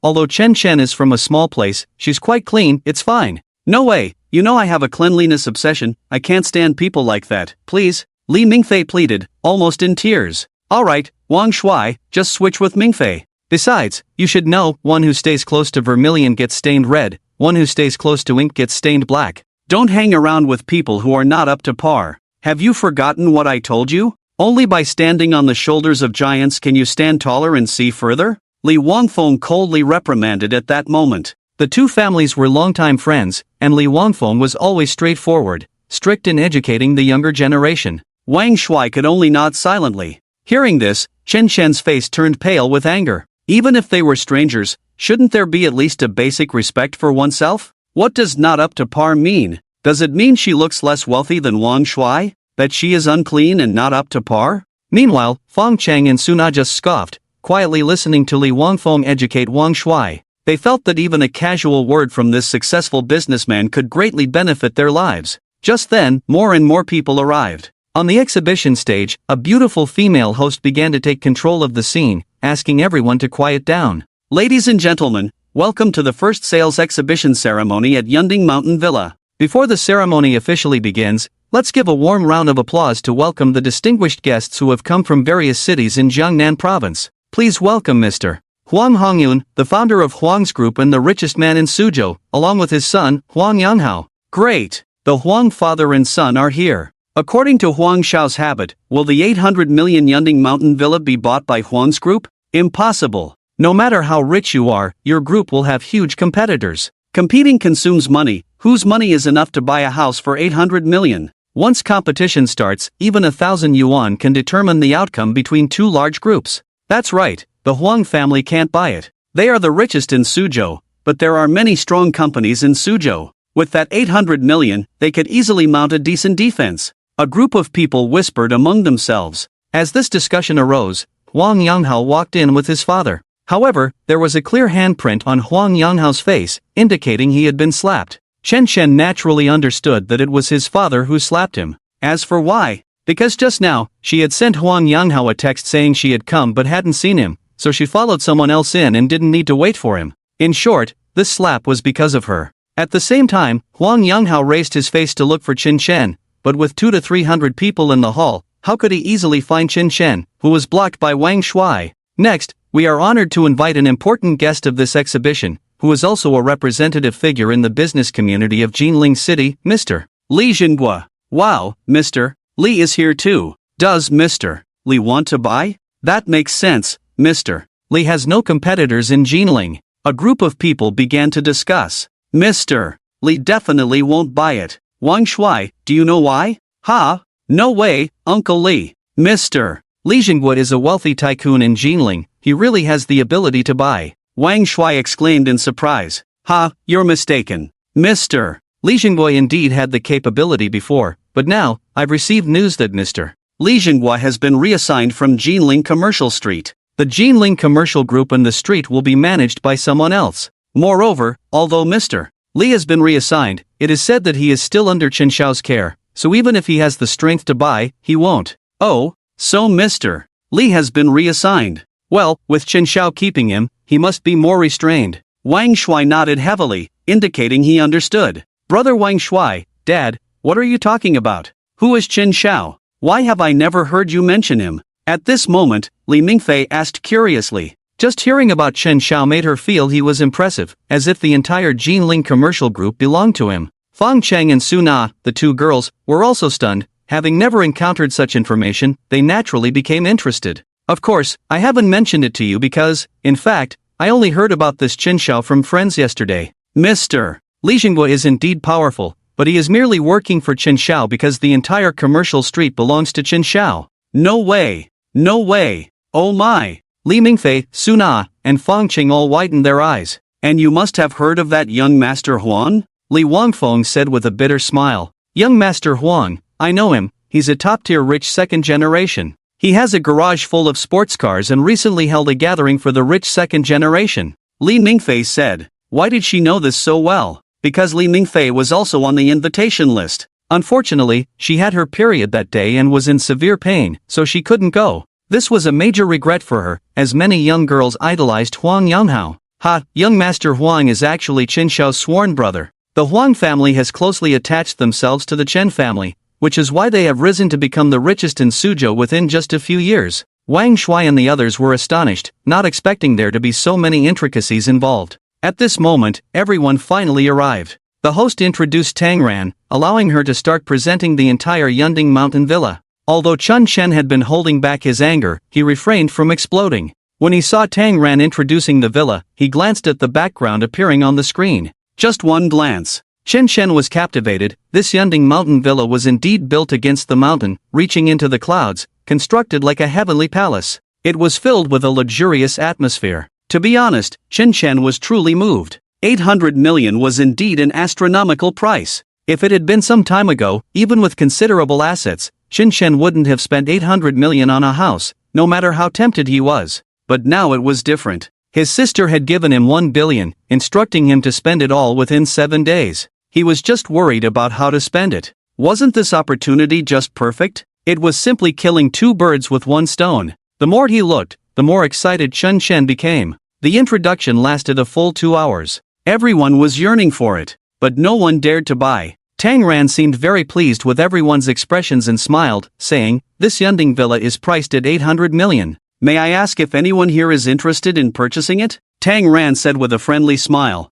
Although Chen Chen is from a small place, she's quite clean, it's fine. No way, you know I have a cleanliness obsession, I can't stand people like that, please. Li Mingfei pleaded, almost in tears. Alright, Wang Shuai, just switch with Mingfei. Besides, you should know, one who stays close to vermilion gets stained red, one who stays close to ink gets stained black. Don't hang around with people who are not up to par. Have you forgotten what I told you? Only by standing on the shoulders of giants can you stand taller and see further? Li Wangfeng coldly reprimanded at that moment. The two families were longtime friends, and Li Wangfeng was always straightforward, strict in educating the younger generation. Wang Shuai could only nod silently. Hearing this, Chen Chen's face turned pale with anger. Even if they were strangers, shouldn't there be at least a basic respect for oneself? What does not up to par mean? Does it mean she looks less wealthy than Wang Shuai? That she is unclean and not up to par? Meanwhile, Fong Chang and Suna just scoffed, quietly listening to Li Wangfeng educate Wang Shuai. They felt that even a casual word from this successful businessman could greatly benefit their lives. Just then, more and more people arrived. On the exhibition stage, a beautiful female host began to take control of the scene, asking everyone to quiet down. Ladies and gentlemen, welcome to the first sales exhibition ceremony at Yunding Mountain Villa. Before the ceremony officially begins, let's give a warm round of applause to welcome the distinguished guests who have come from various cities in Jiangnan province. Please welcome Mr. Huang Hongyun, the founder of Huang's Group and the richest man in Suzhou, along with his son, Huang Yanghao. Great! The Huang father and son are here. According to Huang Xiao's habit, will the 800 million Yunding Mountain Villa be bought by Huang's Group? Impossible. No matter how rich you are, your group will have huge competitors. Competing consumes money. Whose money is enough to buy a house for 800 million? Once competition starts, even 1,000 yuan can determine the outcome between two large groups. That's right, the Huang family can't buy it. They are the richest in Suzhou, but there are many strong companies in Suzhou. With that 800 million, they could easily mount a decent defense. A group of people whispered among themselves. As this discussion arose, Huang Yanghao walked in with his father. However, there was a clear handprint on Huang Yanghao's face, indicating he had been slapped. Chen Shen naturally understood that it was his father who slapped him. As for why? Because just now, she had sent Huang Yanghao a text saying she had come but hadn't seen him, so she followed someone else in and didn't need to wait for him. In short, this slap was because of her. At the same time, Huang Yanghao raised his face to look for Qin Shen, but with 200 to 300 people in the hall, how could he easily find Qin Shen, who was blocked by Wang Shuai? Next, we are honored to invite an important guest of this exhibition, who is also a representative figure in the business community of Jinling City, Mr. Li Jinghua. Wow, Mr. Li is here too. Does Mr. Li want to buy? That makes sense, Mr. Li has no competitors in Jinling. A group of people began to discuss. Mr. Li definitely won't buy it. Wang Shuai, do you know why? Ha? No way, Uncle Li. Mr. Li Jinghua is a wealthy tycoon in Jinling. He really has the ability to buy. Wang Shuai exclaimed in surprise. Ha, you're mistaken. Mr. Li Jinghua indeed had the capability before, but now, I've received news that Mr. Li Jinghua has been reassigned from Jinling Commercial Street. The Jinling Commercial Group and the street will be managed by someone else. Moreover, although Mr. Li has been reassigned, it is said that he is still under Chen Xiao's care, so even if he has the strength to buy, he won't. Oh, so Mr. Li has been reassigned. Well, with Chen Xiao keeping him, he must be more restrained. Wang Shuai nodded heavily, indicating he understood. Brother Wang Shuai, Dad, what are you talking about? Who is Chen Xiao? Why have I never heard you mention him? At this moment, Li Mingfei asked curiously. Just hearing about Chen Xiao made her feel he was impressive, as if the entire Jinling Commercial Group belonged to him. Fang Cheng and Su Na, the two girls, were also stunned. Having never encountered such information, they naturally became interested. Of course, I haven't mentioned it to you because, in fact, I only heard about this Chen Xiao from friends yesterday. Mr. Li Jinghua is indeed powerful, but he is merely working for Chen Xiao because the entire commercial street belongs to Chen Xiao. No way! No way! Oh my! Li Mingfei, Su Na, and Fang Qing all widened their eyes. And you must have heard of that young Master Huang? Li Wangfeng said with a bitter smile. Young Master Huang, I know him, he's a top-tier rich second generation. He has a garage full of sports cars and recently held a gathering for the rich second generation. Li Mingfei said. Why did she know this so well? Because Li Mingfei was also on the invitation list. Unfortunately, she had her period that day and was in severe pain, so she couldn't go. This was a major regret for her, as many young girls idolized Huang Yanghao. Ha, young Master Huang is actually Chen Xiao's sworn brother. The Huang family has closely attached themselves to the Chen family, which is why they have risen to become the richest in Suzhou within just a few years. Wang Shuai and the others were astonished, not expecting there to be so many intricacies involved. At this moment, everyone finally arrived. The host introduced Tang Ran, allowing her to start presenting the entire Yunding Mountain Villa. Although Chun Shen had been holding back his anger, he refrained from exploding. When he saw Tang Ran introducing the villa, he glanced at the background appearing on the screen. Just one glance. Chen Shen was captivated. This Yunding Mountain Villa was indeed built against the mountain, reaching into the clouds, constructed like a heavenly palace. It was filled with a luxurious atmosphere. To be honest, Chen Shen was truly moved. 800 million was indeed an astronomical price. If it had been some time ago, even with considerable assets, Chen Shen wouldn't have spent 800 million on a house, no matter how tempted he was. But now it was different. His sister had given him 1 billion, instructing him to spend it all within 7 days. He was just worried about how to spend it. Wasn't this opportunity just perfect? It was simply killing 2 birds with 1 stone. The more he looked, the more excited Chen Shen became. The introduction lasted a full 2 hours. Everyone was yearning for it, but no one dared to buy. Tang Ran seemed very pleased with everyone's expressions and smiled, saying, "This Yunding villa is priced at 800 million. May I ask if anyone here is interested in purchasing it?" Tang Ran said with a friendly smile.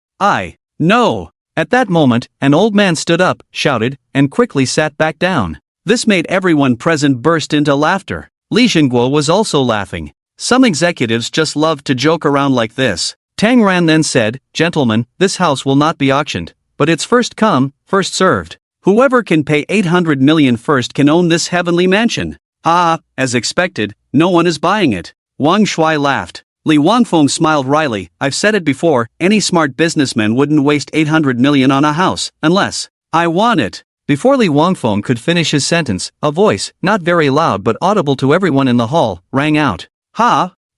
No. At that moment, an old man stood up, shouted, and quickly sat back down. This made everyone present burst into laughter. Li Zhengguo was also laughing. Some executives just love to joke around like this. Tang Ran then said, "Gentlemen, this house will not be auctioned, but it's first come, first served. Whoever can pay 800 million first can own this heavenly mansion." As expected, no one is buying it. Wang Shui laughed. Li Wangfeng smiled wryly. "I've said it before, any smart businessman wouldn't waste 800 million on a house, unless I want it." Before Li Wangfeng could finish his sentence, a voice, not very loud but audible to everyone in the hall, rang out.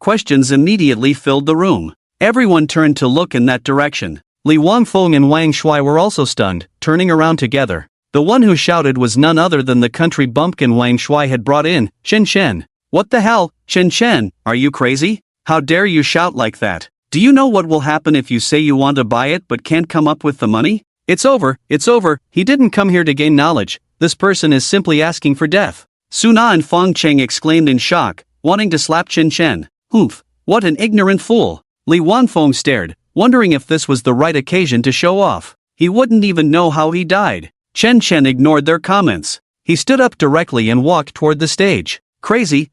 Questions immediately filled the room. Everyone turned to look in that direction. Li Wangfeng and Wang Shui were also stunned, turning around together. The one who shouted was none other than the country bumpkin Wang Shui had brought in, Chen Chen. "What the hell, Chen Chen, are you crazy? How dare you shout like that? Do you know what will happen if you say you want to buy it but can't come up with the money? It's over, he didn't come here to gain knowledge, this person is simply asking for death." Suna and Fang Cheng exclaimed in shock, wanting to slap Chen Chen. "Humph, what an ignorant fool." Li Wangfeng stared, wondering if this was the right occasion to show off. He wouldn't even know how he died. Chen Chen ignored their comments. He stood up directly and walked toward the stage. Crazy,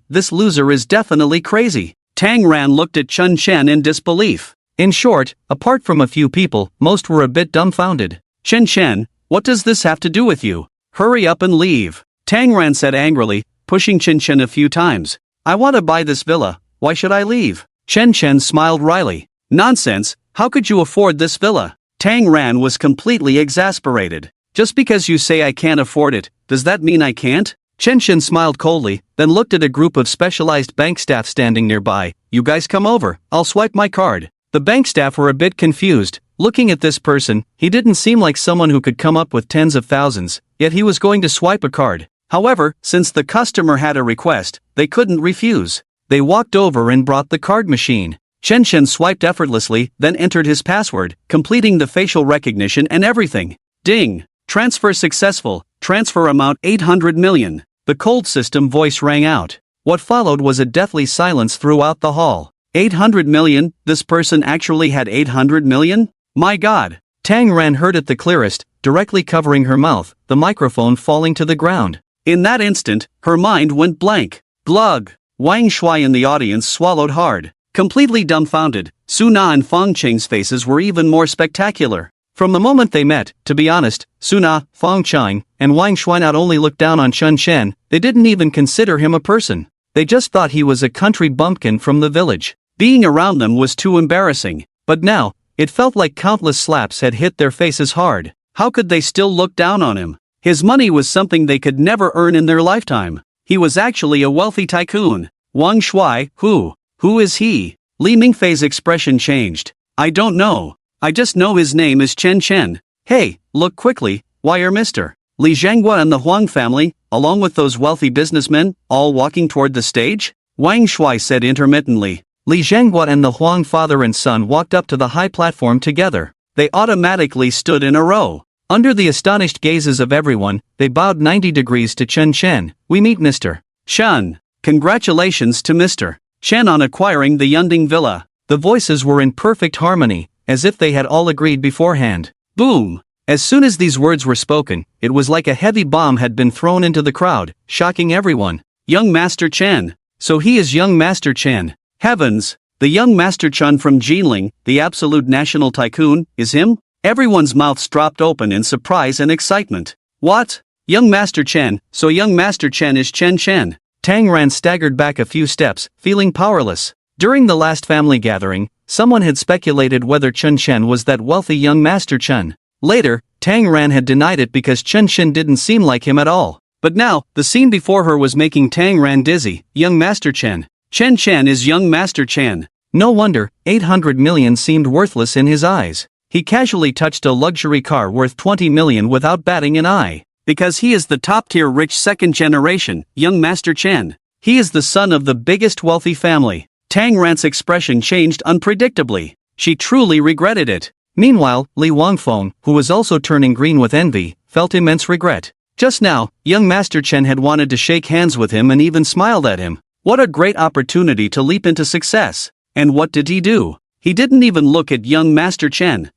this loser is definitely crazy." Tang Ran looked at Chen Chen in disbelief. In short, apart from a few people, most were a bit dumbfounded. "Chen Chen, what does this have to do with you? Hurry up and leave," Tang Ran said angrily, pushing Chen Chen a few times. "I want to buy this villa, why should I leave?" Chen Chen smiled wryly. "Nonsense, how could you afford this villa?" Tang Ran was completely exasperated. "Just because you say I can't afford it, does that mean I can't?" Chen Chen smiled coldly, then looked at a group of specialized bank staff standing nearby. "You guys come over, I'll swipe my card." The bank staff were a bit confused. Looking at this person, he didn't seem like someone who could come up with tens of thousands, yet he was going to swipe a card. However, since the customer had a request, they couldn't refuse. They walked over and brought the card machine. Chen Chen swiped effortlessly, then entered his password, completing the facial recognition and everything. Ding! Transfer successful, transfer amount 800 million. The cold system voice rang out. What followed was a deathly silence throughout the hall. 800 million? This person actually had 800 million? My god! Tang Ran heard it the clearest, directly covering her mouth, the microphone falling to the ground. In that instant, her mind went blank. Glug! Wang Shui in the audience swallowed hard. Completely dumbfounded, Suna and Fang Cheng's faces were even more spectacular. From the moment they met, to be honest, Suna, Fang Cheng, and Wang Shui not only looked down on Chen Chen, they didn't even consider him a person. They just thought he was a country bumpkin from the village. Being around them was too embarrassing. But now, it felt like countless slaps had hit their faces hard. How could they still look down on him? His money was something they could never earn in their lifetime. He was actually a wealthy tycoon. Wang Shui, who is he? Li Mingfei's expression changed. "I don't know. I just know his name is Chen Chen." "Hey, look quickly, why are Mr. Li Zhenghua and the Huang family, along with those wealthy businessmen, all walking toward the stage?" Wang Shui said intermittently. Li Zhenghua and the Huang father and son walked up to the high platform together. They automatically stood in a row. Under the astonished gazes of everyone, they bowed 90 degrees to Chen Chen. "We meet Mr. Chen. Congratulations to Mr. Chen on acquiring the Yunding villa." The voices were in perfect harmony, as if they had all agreed beforehand. Boom! As soon as these words were spoken, it was like a heavy bomb had been thrown into the crowd, shocking everyone. Young Master Chen. So he is young Master Chen. Heavens! The young Master Chen from Jinling, the absolute national tycoon, is him? Everyone's mouths dropped open in surprise and excitement. What? Young Master Chen, so young Master Chen is Chen Chen. Tang Ran staggered back a few steps, feeling powerless. During the last family gathering, someone had speculated whether Chen Chen was that wealthy young Master Chen. Later, Tang Ran had denied it because Chen Chen didn't seem like him at all. But now, the scene before her was making Tang Ran dizzy. Young Master Chen. Chen Chen is young Master Chen. No wonder, 800 million seemed worthless in his eyes. He casually touched a luxury car worth 20 million without batting an eye. Because he is the top-tier rich second generation, young Master Chen. He is the son of the biggest wealthy family. Tang Ran's expression changed unpredictably. She truly regretted it. Meanwhile, Li Wangfeng, who was also turning green with envy, felt immense regret. Just now, young Master Chen had wanted to shake hands with him and even smiled at him. What a great opportunity to leap into success. And what did he do? He didn't even look at young Master Chen.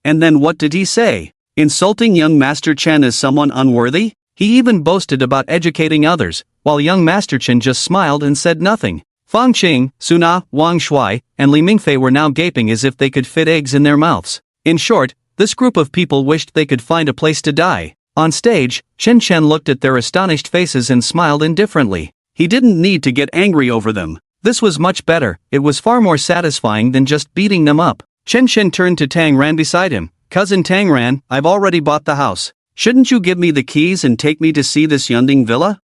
And then what did he say? Insulting young Master Chen as someone unworthy? He even boasted about educating others, while young Master Chen just smiled and said nothing. Fang Qing, Suna, Wang Shui, and Li Mingfei were now gaping as if they could fit eggs in their mouths. In short, this group of people wished they could find a place to die. On stage, Chen Chen looked at their astonished faces and smiled indifferently. He didn't need to get angry over them. This was much better. It was far more satisfying than just beating them up. Chen Chen turned to Tang Ran beside him. Cousin Tang Ran, I've already bought the house. Shouldn't you give me the keys and take me to see this Yunding villa?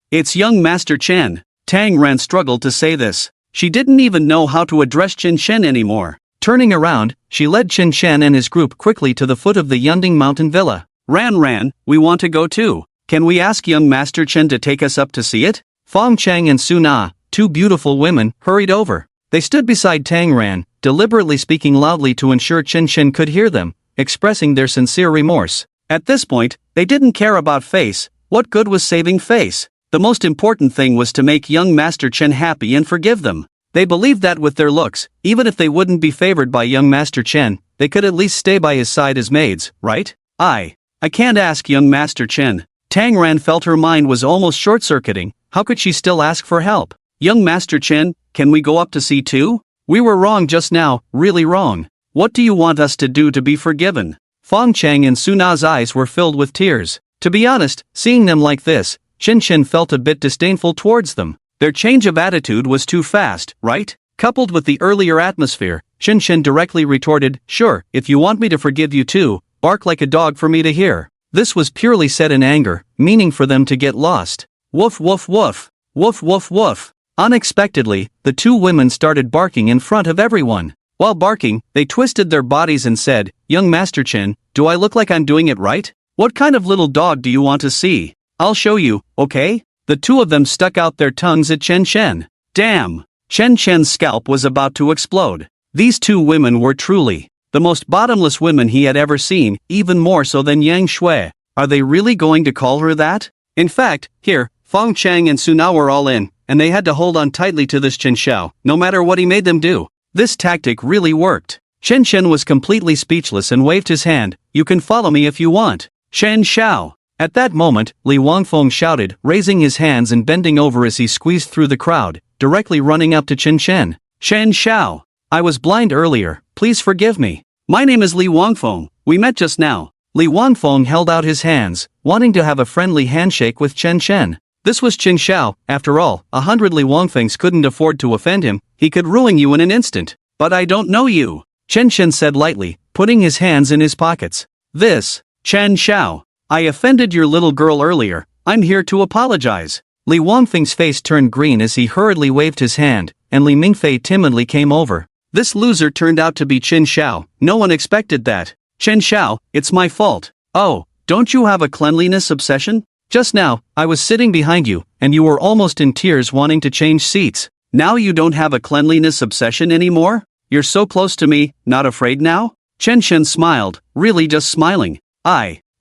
It's young Master Chen. Tang Ran struggled to say this. She didn't even know how to address Chen Chen anymore. Turning around, she led Chen Chen and his group quickly to the foot of the Yunding mountain villa. Ran, we want to go too. Can we ask young Master Chen to take us up to see it? Fang Chang and Su Na, two beautiful women, hurried over. They stood beside Tang Ran, deliberately speaking loudly to ensure Chen Chen could hear them, expressing their sincere remorse. At this point, they didn't care about face. What good was saving face? The most important thing was to make young Master Chen happy and forgive them. They believed that with their looks, even if they wouldn't be favored by young Master Chen, they could at least stay by his side as maids, right? I can't ask young Master Chen. Tang Ran felt her mind was almost short-circuiting. How could she still ask for help? Young Master Chen, can we go up to see too? We were wrong just now, really wrong. What do you want us to do to be forgiven? Fang Chang and Su Na's eyes were filled with tears. To be honest, seeing them like this, Chen Chen felt a bit disdainful towards them. Their change of attitude was too fast, right? Coupled with the earlier atmosphere, Chen Chen directly retorted, sure, if you want me to forgive you too, bark like a dog for me to hear. This was purely said in anger, meaning for them to get lost. Woof woof woof. Woof woof woof. Unexpectedly, the two women started barking in front of everyone. While barking, they twisted their bodies and said, young Master Chen, do I look like I'm doing it right? What kind of little dog do you want to see? I'll show you, okay? The two of them stuck out their tongues at Chen Chen. Damn! Chen Chen's scalp was about to explode. These two women were truly the most bottomless women he had ever seen, even more so than Yang Shui. Are they really going to call her that? In fact, here, Fang Chang and Su Na were all in, and they had to hold on tightly to this Chen Xiao, no matter what he made them do. This tactic really worked. Chen Chen was completely speechless and waved his hand, you can follow me if you want. Chen Xiao. At that moment, Li Wangfeng shouted, raising his hands and bending over as he squeezed through the crowd, directly running up to Chen Chen. Chen Xiao. I was blind earlier, please forgive me. My name is Li Wangfeng, we met just now. Li Wangfeng held out his hands, wanting to have a friendly handshake with Chen Chen. This was Chen Xiao, after all, 100 Li Wangfengs couldn't afford to offend him, he could ruin you in an instant. But I don't know you, Chen Chen said lightly, putting his hands in his pockets. This, Chen Xiao. I offended your little girl earlier, I'm here to apologize. Li Wangfeng's face turned green as he hurriedly waved his hand, and Li Mingfei timidly came over. This loser turned out to be Chen Xiao, no one expected that. Chen Xiao, it's my fault. Oh, don't you have a cleanliness obsession? Just now, I was sitting behind you, and you were almost in tears wanting to change seats. Now you don't have a cleanliness obsession anymore? You're so close to me, not afraid now? Chen Chen smiled, really just smiling.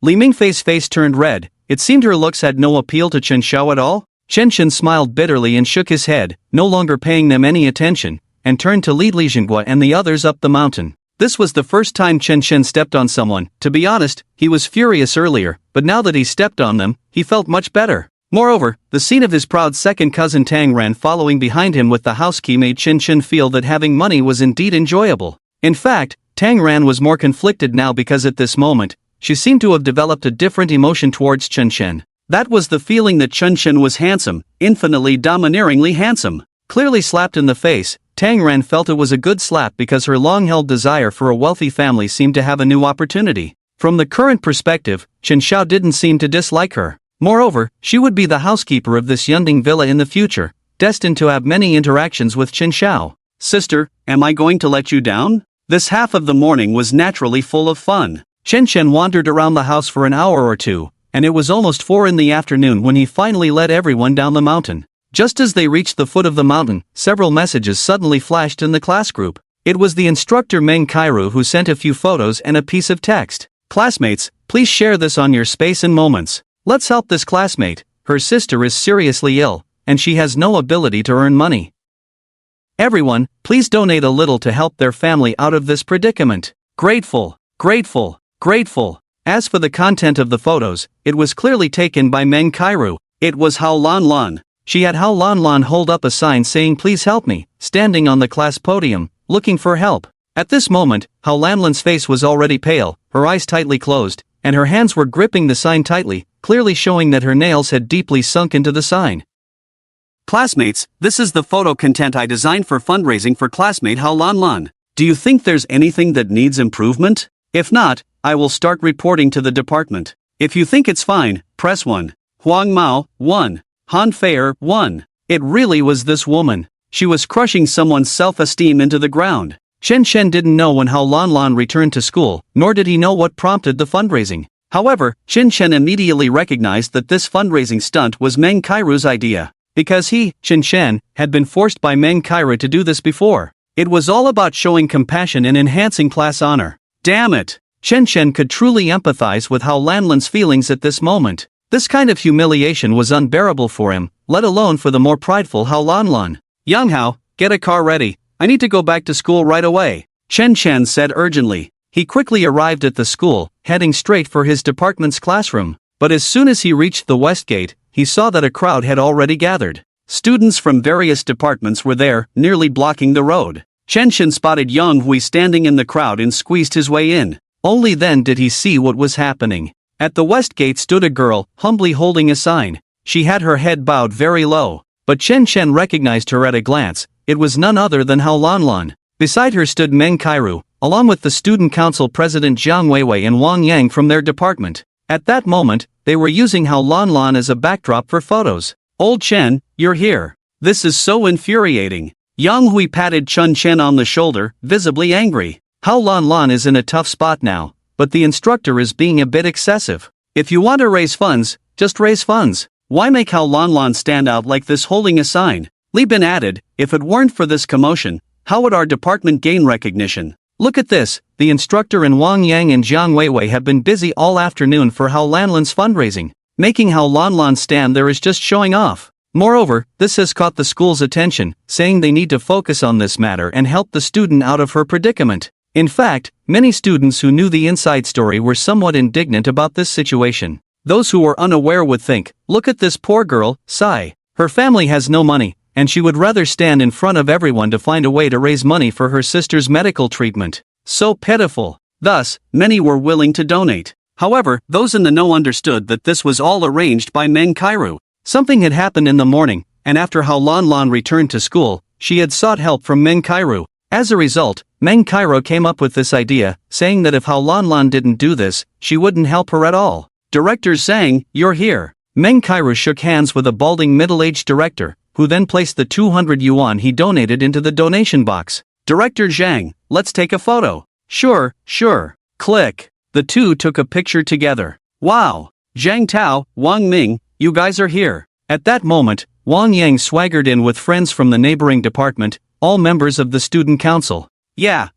Li Mingfei's face turned red, it seemed her looks had no appeal to Chen Xiao at all. Chen Chen smiled bitterly and shook his head, no longer paying them any attention, and turned to lead Li Jinghua and the others up the mountain. This was the first time Chen Chen stepped on someone. To be honest, he was furious earlier, but now that he stepped on them, he felt much better. Moreover, the scene of his proud second cousin Tang Ran following behind him with the house key made Chen Chen feel that having money was indeed enjoyable. In fact, Tang Ran was more conflicted now because at this moment, she seemed to have developed a different emotion towards Chen Chen. That was the feeling that Chen Chen was handsome, infinitely domineeringly handsome. Clearly slapped in the face, Tang Ran felt it was a good slap because her long-held desire for a wealthy family seemed to have a new opportunity. From the current perspective, Chen Xiao didn't seem to dislike her. Moreover, she would be the housekeeper of this Yunding villa in the future, destined to have many interactions with Chen Xiao. Sister, am I going to let you down? This half of the morning was naturally full of fun. Chen Chen wandered around the house for an hour or two, and it was almost 4 in the afternoon when he finally led everyone down the mountain. Just as they reached the foot of the mountain, several messages suddenly flashed in the class group. It was the instructor Meng Kairu who sent a few photos and a piece of text. Classmates, please share this on your space and moments. Let's help this classmate. Her sister is seriously ill, and she has no ability to earn money. Everyone, please donate a little to help their family out of this predicament. Grateful, grateful, grateful. As for the content of the photos, it was clearly taken by Meng Kairu. It was Hao Lan Lan. She had Hao Lan Lan hold up a sign saying please help me, standing on the class podium, looking for help. At this moment, Hao Lan Lan's face was already pale, her eyes tightly closed, and her hands were gripping the sign tightly, clearly showing that her nails had deeply sunk into the sign. Classmates, this is the photo content I designed for fundraising for classmate Hao Lan Lan. Do you think there's anything that needs improvement? If not, I will start reporting to the department. If you think it's fine, press 1. Huang Mao, 1. Han Feier, 1. It really was this woman. She was crushing someone's self-esteem into the ground. Chen Chen didn't know when Hao Lan Lan returned to school, nor did he know what prompted the fundraising. However, Chen Chen immediately recognized that this fundraising stunt was Meng Kairu's idea, because he, Chen Chen, had been forced by Meng Kairu to do this before. It was all about showing compassion and enhancing class honor. Damn it! Chen Chen could truly empathize with Hao Lan Lan's feelings at this moment. This kind of humiliation was unbearable for him, let alone for the more prideful Hao Lan Lan. Young Hao, get a car ready. I need to go back to school right away, Chen Chen said urgently. He quickly arrived at the school, heading straight for his department's classroom. But as soon as he reached the west gate, he saw that a crowd had already gathered. Students from various departments were there, nearly blocking the road. Chen Chen spotted Yang Hui standing in the crowd and squeezed his way in. Only then did he see what was happening. At the west gate stood a girl, humbly holding a sign. She had her head bowed very low. But Chen Chen recognized her at a glance. It was none other than Hao Lan Lan. Beside her stood Meng Kairu, along with the student council president Jiang Weiwei and Wang Yang from their department. At that moment, they were using Hao Lan Lan as a backdrop for photos. Old Chen, you're here. This is so infuriating. Yang Hui patted Chun Chen on the shoulder, visibly angry. Hao Lan Lan is in a tough spot now, but the instructor is being a bit excessive. If you want to raise funds, just raise funds. Why make Hao Lan Lan stand out like this holding a sign? Li Bin added, if it weren't for this commotion, how would our department gain recognition? Look at this, the instructor and Wang Yang and Jiang Weiwei have been busy all afternoon for Hao Lan Lan's fundraising. Making Hao Lan Lan stand there is just showing off. Moreover, this has caught the school's attention, saying they need to focus on this matter and help the student out of her predicament. In fact, many students who knew the inside story were somewhat indignant about this situation. Those who were unaware would think, look at this poor girl, sigh. Her family has no money, and she would rather stand in front of everyone to find a way to raise money for her sister's medical treatment. So pitiful. Thus, many were willing to donate. However, those in the know understood that this was all arranged by Meng Kairu. Something had happened in the morning, and after Hao Lan Lan returned to school, she had sought help from Meng Kairu. As a result, Meng Kairu came up with this idea, saying that if Hao Lan Lan didn't do this, she wouldn't help her at all. Director Zhang, you're here. Meng Kairu shook hands with a balding middle-aged director, who then placed the 200 yuan he donated into the donation box. Director Zhang, let's take a photo. Sure. Click. The two took a picture together. Wow. Zhang Tao, Wang Ming, you guys are here. At that moment, Wang Yang swaggered in with friends from the neighboring department, all members of the student council. Yeah.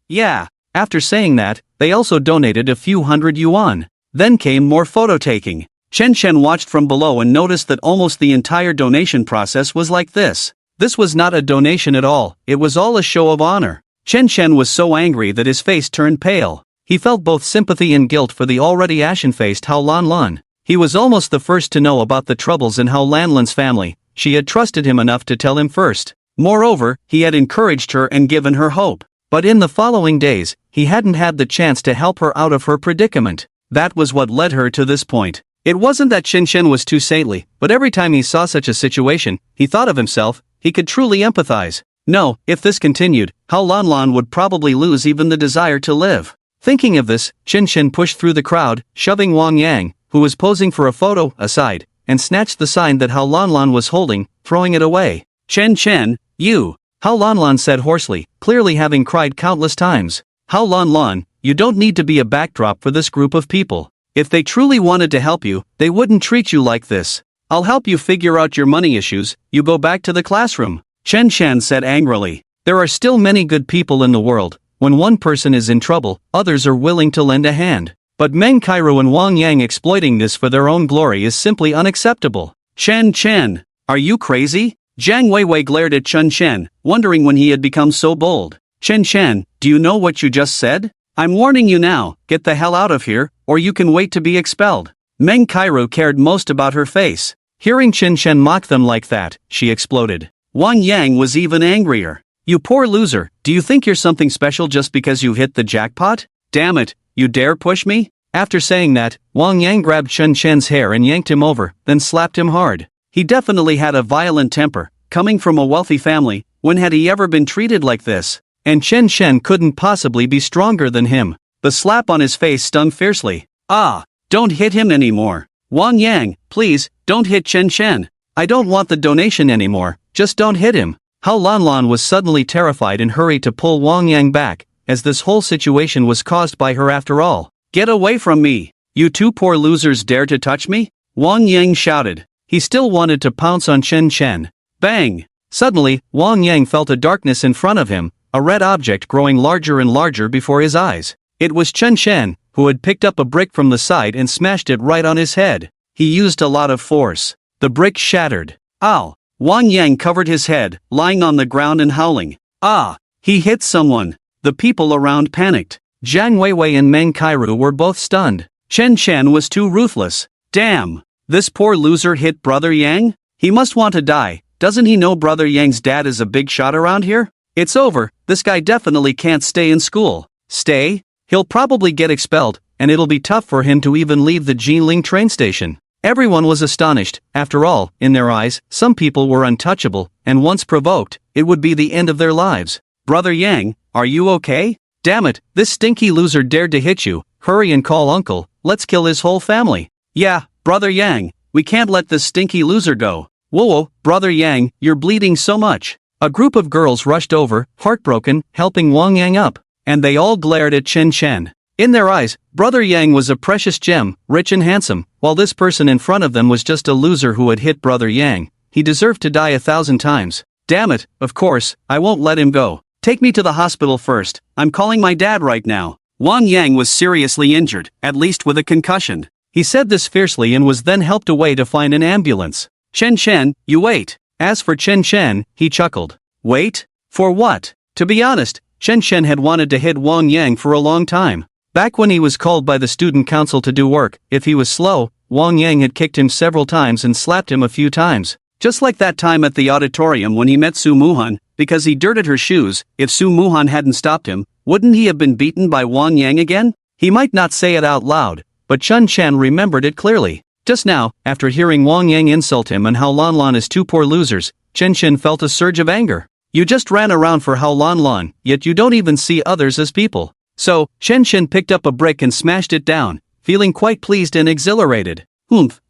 After saying that, they also donated a few hundred yuan. Then came more photo taking. Chen Chen watched from below and noticed that almost the entire donation process was like this. This was not a donation at all, it was all a show of honor. Chen Chen was so angry that his face turned pale. He felt both sympathy and guilt for the already ashen-faced Hao Lan Lan. He was almost the first to know about the troubles in Hao Lan Lan's family. She had trusted him enough to tell him first. Moreover, he had encouraged her and given her hope. But in the following days, he hadn't had the chance to help her out of her predicament. That was what led her to this point. It wasn't that Chen Chen was too saintly, but every time he saw such a situation, he thought of himself. He could truly empathize. No, if this continued, Hao Lan Lan would probably lose even the desire to live. Thinking of this, Chen Chen pushed through the crowd, shoving Wang Yang, who was posing for a photo, aside, and snatched the sign that Hao Lan Lan was holding, throwing it away. Chen Chen, you! Hao Lan Lan said hoarsely, clearly having cried countless times. Hao Lan Lan, you don't need to be a backdrop for this group of people. If they truly wanted to help you, they wouldn't treat you like this. I'll help you figure out your money issues, you go back to the classroom. Chen Shan said angrily. There are still many good people in the world. When one person is in trouble, others are willing to lend a hand. But Meng Cairo and Wang Yang exploiting this for their own glory is simply unacceptable. Chen, are you crazy? Jiang Weiwei glared at Chen Shan, wondering when he had become so bold. Chen Shan, do you know what you just said? I'm warning you now, get the hell out of here, or you can wait to be expelled. Meng Cairo cared most about her face. Hearing Chen Shan mock them like that, she exploded. Wang Yang was even angrier. You poor loser, do you think you're something special just because you hit the jackpot? Damn it, you dare push me? After saying that, Wang Yang grabbed Chen Shan's hair and yanked him over, then slapped him hard. He definitely had a violent temper. Coming from a wealthy family, when had he ever been treated like this? And Chen Shan couldn't possibly be stronger than him. The slap on his face stung fiercely. Ah, don't hit him anymore. Wang Yang, please, don't hit Chen Shan. I don't want the donation anymore, just don't hit him. Hao Lanlan was suddenly terrified and hurried to pull Wang Yang back, as this whole situation was caused by her after all. Get away from me! You two poor losers dare to touch me? Wang Yang shouted. He still wanted to pounce on Chen Shan. Bang! Suddenly, Wang Yang felt a darkness in front of him, a red object growing larger and larger before his eyes. It was Chen Shan, who had picked up a brick from the side and smashed it right on his head. He used a lot of force. The brick shattered. Ow! Wang Yang covered his head, lying on the ground and howling. Ah! He hit someone. The people around panicked. Jiang Weiwei and Meng Cairo were both stunned. Chen Shan was too ruthless. Damn! This poor loser hit Brother Yang? He must want to die. Doesn't he know Brother Yang's dad is a big shot around here? It's over, this guy definitely can't stay in school. Stay? He'll probably get expelled, and it'll be tough for him to even leave the Jinling train station. Everyone was astonished. After all, in their eyes, some people were untouchable, and once provoked, it would be the end of their lives. Brother Yang, are you okay? Damn it, this stinky loser dared to hit you. Hurry and call uncle, let's kill his whole family. Yeah, Brother Yang, we can't let this stinky loser go. Whoa, Brother Yang, you're bleeding so much. A group of girls rushed over, heartbroken, helping Wang Yang up, and they all glared at Chen Shan. In their eyes, Brother Yang was a precious gem, rich and handsome, while this person in front of them was just a loser who had hit Brother Yang. He deserved to die 1,000 times. Damn it, of course, I won't let him go. Take me to the hospital first, I'm calling my dad right now. Wang Yang was seriously injured, at least with a concussion. He said this fiercely and was then helped away to find an ambulance. Chen Shan, you wait. As for Chen Shan, he chuckled. Wait? For what? To be honest, Chen Shan had wanted to hit Wang Yang for a long time. Back when he was called by the student council to do work, if he was slow, Wang Yang had kicked him several times and slapped him a few times. Just like that time at the auditorium when he met Su Muhan, because he dirted her shoes. If Su Muhan hadn't stopped him, wouldn't he have been beaten by Wang Yang again? He might not say it out loud, but Chen Shan remembered it clearly. Just now, after hearing Wang Yang insult him and Hao Lanlan as two poor losers, Chen Shan felt a surge of anger. You just ran around for Hao Lanlan, yet you don't even see others as people. So, Chen Shan picked up a brick and smashed it down, feeling quite pleased and exhilarated.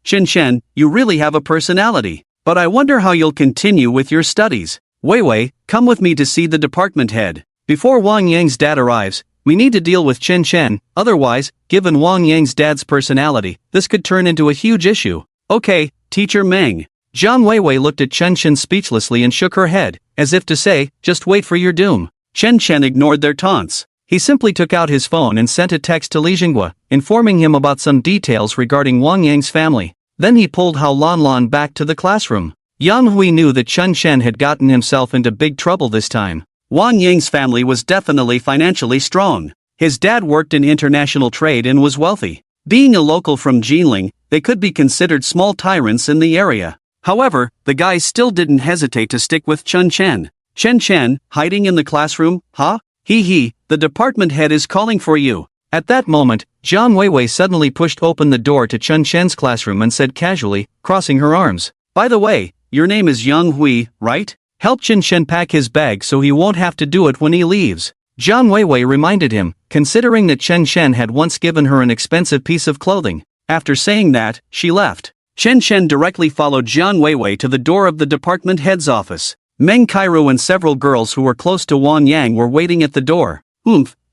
Chen Shan, you really have a personality. But I wonder how you'll continue with your studies. Weiwei, come with me to see the department head. Before Wang Yang's dad arrives, we need to deal with Chen Shan, otherwise, given Wang Yang's dad's personality, this could turn into a huge issue. Okay, Teacher Meng. Jiang Weiwei looked at Chen Shan speechlessly and shook her head, as if to say, just wait for your doom. Chen Shan ignored their taunts. He simply took out his phone and sent a text to Li Jinghua, informing him about some details regarding Wang Yang's family. Then he pulled Hao Lanlan back to the classroom. Yang Hui knew that Chen Shan had gotten himself into big trouble this time. Wang Yang's family was definitely financially strong. His dad worked in international trade and was wealthy. Being a local from Jinling, they could be considered small tyrants in the area. However, the guys still didn't hesitate to stick with Chen Shan. Chen Shan, hiding in the classroom, huh? Hee, the department head is calling for you. At that moment, Jiang Weiwei suddenly pushed open the door to Chen Shan's classroom and said casually, crossing her arms. By the way, your name is Yang Hui, right? Help Chen Shan pack his bag so he won't have to do it when he leaves. Jiang Weiwei reminded him, considering that Chen Shan had once given her an expensive piece of clothing. After saying that, she left. Chen Shan directly followed Jiang Weiwei to the door of the department head's office. Meng Cairo and several girls who were close to Wang Yang were waiting at the door.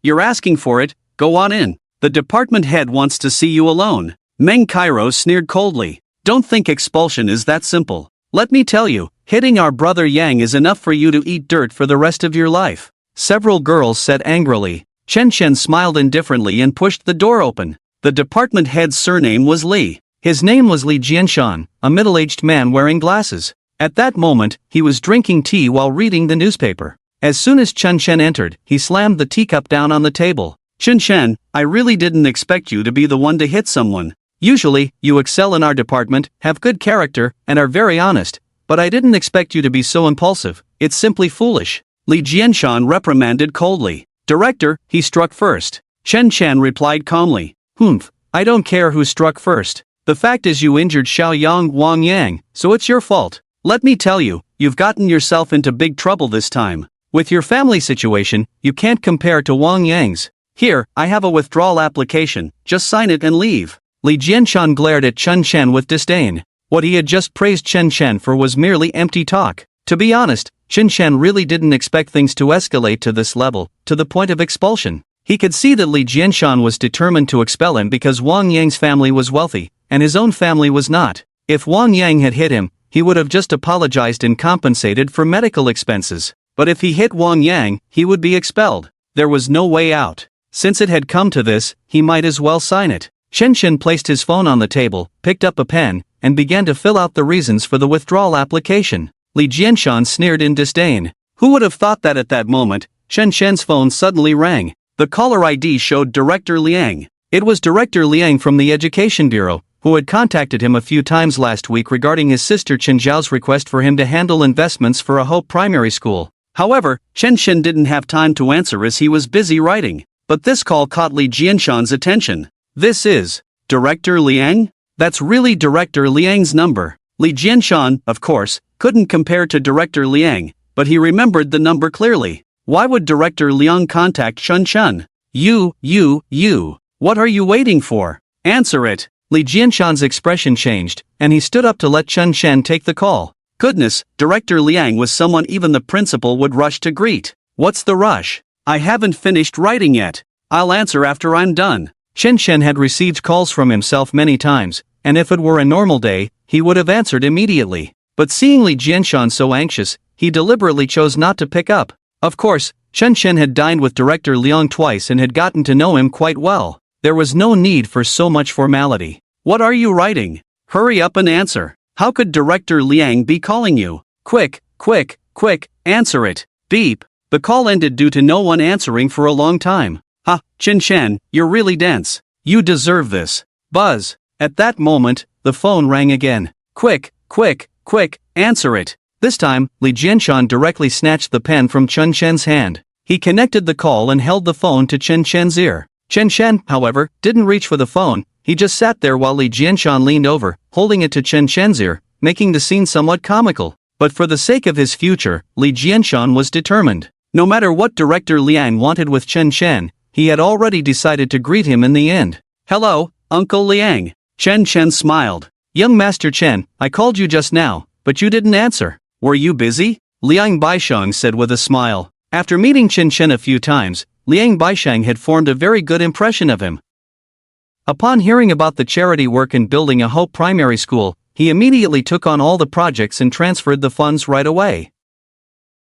You're asking for it, go on in. The department head wants to see you alone. Meng Cairo sneered coldly. Don't think expulsion is that simple. Let me tell you, hitting our brother Yang is enough for you to eat dirt for the rest of your life. Several girls said angrily. Chen Chen smiled indifferently and pushed the door open. The department head's surname was Li. His name was Li Jianshan, a middle-aged man wearing glasses. At that moment, he was drinking tea while reading the newspaper. As soon as Chen Chen entered, he slammed the teacup down on the table. Chen Chen, I really didn't expect you to be the one to hit someone. Usually, you excel in our department, have good character, and are very honest, but I didn't expect you to be so impulsive. It's simply foolish. Li Jianshan reprimanded coldly. Director, he struck first. Chen Chen replied calmly. Humph, I don't care who struck first. The fact is you injured Xiaoyang Wang Yang, so it's your fault. Let me tell you, you've gotten yourself into big trouble this time. With your family situation, you can't compare to Wang Yang's. Here, I have a withdrawal application, just sign it and leave. Li Jianshan glared at Chen Chen with disdain. What he had just praised Chen Chen for was merely empty talk. To be honest, Chen Chen really didn't expect things to escalate to this level, to the point of expulsion. He could see that Li Jianshan was determined to expel him because Wang Yang's family was wealthy, and his own family was not. If Wang Yang had hit him, he would have just apologized and compensated for medical expenses. But if he hit Wang Yang, he would be expelled. There was no way out. Since it had come to this, he might as well sign it. Chen Chen placed his phone on the table, picked up a pen, and began to fill out the reasons for the withdrawal application. Li Jianshan sneered in disdain. Who would have thought that at that moment, Chen Chen's phone suddenly rang. The caller ID showed Director Liang. It was Director Liang from the Education Bureau, who had contacted him a few times last week regarding his sister Chen Zhao's request for him to handle investments for a Hope primary school. However, Chen Chen didn't have time to answer as he was busy writing. But this call caught Li Jianshan's attention. This is Director Liang? That's really Director Liang's number. Li Jianshan, of course, couldn't compare to Director Liang, but he remembered the number clearly. Why would Director Liang contact Chen Chen? You. What are you waiting for? Answer it. Li Jianshan's expression changed, and he stood up to let Chen Chen take the call. Goodness, Director Liang was someone even the principal would rush to greet. What's the rush? I haven't finished writing yet. I'll answer after I'm done. Chen Chen had received calls from himself many times, and if it were a normal day, he would have answered immediately. But seeing Li Jianshan so anxious, he deliberately chose not to pick up. Of course, Chen Chen had dined with Director Liang twice and had gotten to know him quite well. There was no need for so much formality. What are you writing? Hurry up and answer. How could Director Liang be calling you? Quick, answer it. Beep. The call ended due to no one answering for a long time. Ha, Chen Chen, you're really dense. You deserve this. Buzz. At that moment, the phone rang again. Quick, answer it. This time, Li Jianshan directly snatched the pen from Chen Chen's hand. He connected the call and held the phone to Chen Chen's ear. Chen Chen, however, didn't reach for the phone. He just sat there while Li Jianshan leaned over, holding it to Chen Chen's ear, making the scene somewhat comical. But for the sake of his future, Li Jianshan was determined. No matter what Director Liang wanted with Chen Chen, he had already decided to greet him in the end. Hello, Uncle Liang. Chen Chen smiled. Young Master Chen, I called you just now, but you didn't answer. Were you busy? Liang Baisheng said with a smile. After meeting Chen Chen a few times, Liang Baisheng had formed a very good impression of him. Upon hearing about the charity work in building a Hope primary school, he immediately took on all the projects and transferred the funds right away.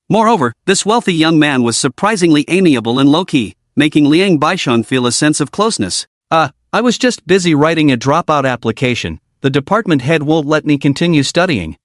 Moreover, this wealthy young man was surprisingly amiable and low-key, making Liang Baisheng feel a sense of closeness. I was just busy writing a dropout application. The department head won't let me continue studying.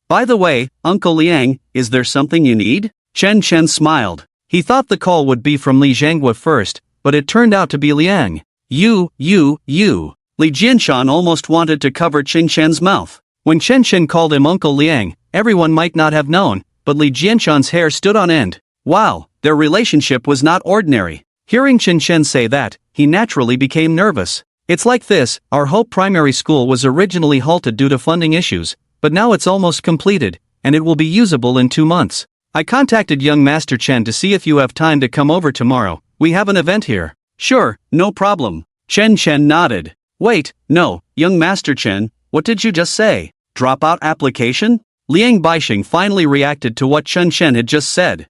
By the way, Uncle Liang, is there something you need? Chen Chen smiled. He thought the call would be from Li Zhanghua first, but it turned out to be Liang. You. Li Jianshan almost wanted to cover Chen Chen's mouth. When Chen Chen called him Uncle Liang, everyone might not have known, but Li Jianshan's hair stood on end. Wow, their relationship was not ordinary. Hearing Chen Chen say that, he naturally became nervous. It's like this, our Hope primary school was originally halted due to funding issues, but now it's almost completed, and it will be usable in 2 months. I contacted young Master Chen to see if you have time to come over tomorrow. We have an event here. Sure, no problem. Chen Chen nodded. Wait, no, young Master Chen, what did you just say? Dropout application? Liang Baisheng finally reacted to what Chen Chen had just said.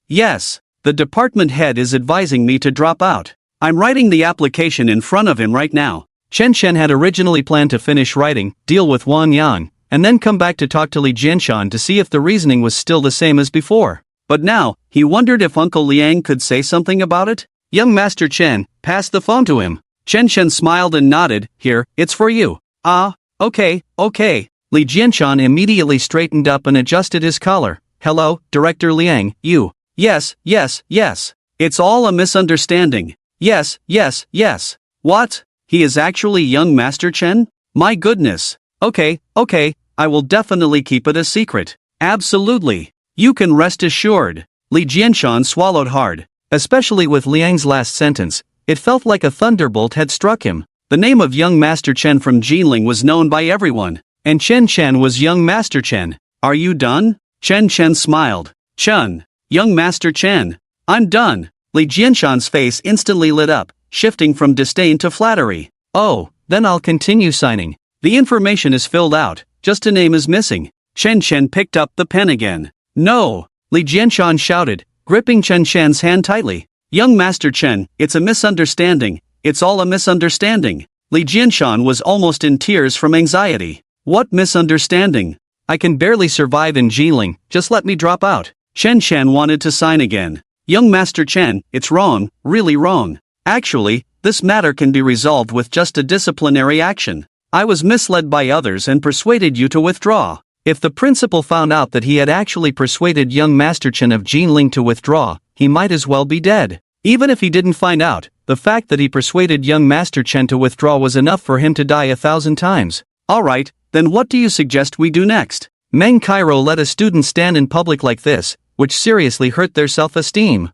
Yes, the department head is advising me to drop out. I'm writing the application in front of him right now. Chen Shen had originally planned to finish writing, deal with Wang Yang, and then come back to talk to Li Jianshan to see if the reasoning was still the same as before. But now, he wondered if Uncle Liang could say something about it. Young Master Chen, pass the phone to him. Chen Shen smiled and nodded. Here, it's for you. Ah, okay. Li Jianshan immediately straightened up and adjusted his collar. Hello, Director Liang, you. Yes. It's all a misunderstanding. Yes. What? He is actually young Master Chen? My goodness. Okay, I will definitely keep it a secret. Absolutely. You can rest assured. Li Jianshan swallowed hard. Especially with Liang's last sentence, it felt like a thunderbolt had struck him. The name of young Master Chen from Jinling was known by everyone, and Chen Chen was young Master Chen. Are you done? Chen Chen smiled. Chun, young Master Chen. I'm done. Li Jianshan's face instantly lit up, shifting from disdain to flattery. Oh, then I'll continue signing. The information is filled out, just a name is missing. Chen Chen picked up the pen again. No! Li Jianshan shouted, gripping Chen Shen's hand tightly. Young Master Chen, it's a misunderstanding. It's all a misunderstanding. Li Jianshan was almost in tears from anxiety. What misunderstanding? I can barely survive in Jinling, just let me drop out. Chen Chen wanted to sign again. Young Master Chen, it's wrong, really wrong. Actually, this matter can be resolved with just a disciplinary action. I was misled by others and persuaded you to withdraw. If the principal found out that he had actually persuaded young Master Chen of Jinling to withdraw, he might as well be dead. Even if he didn't find out, the fact that he persuaded young Master Chen to withdraw was enough for him to die 1,000 times. Alright, then what do you suggest we do next? Meng Cairo let a student stand in public like this, which seriously hurt their self-esteem.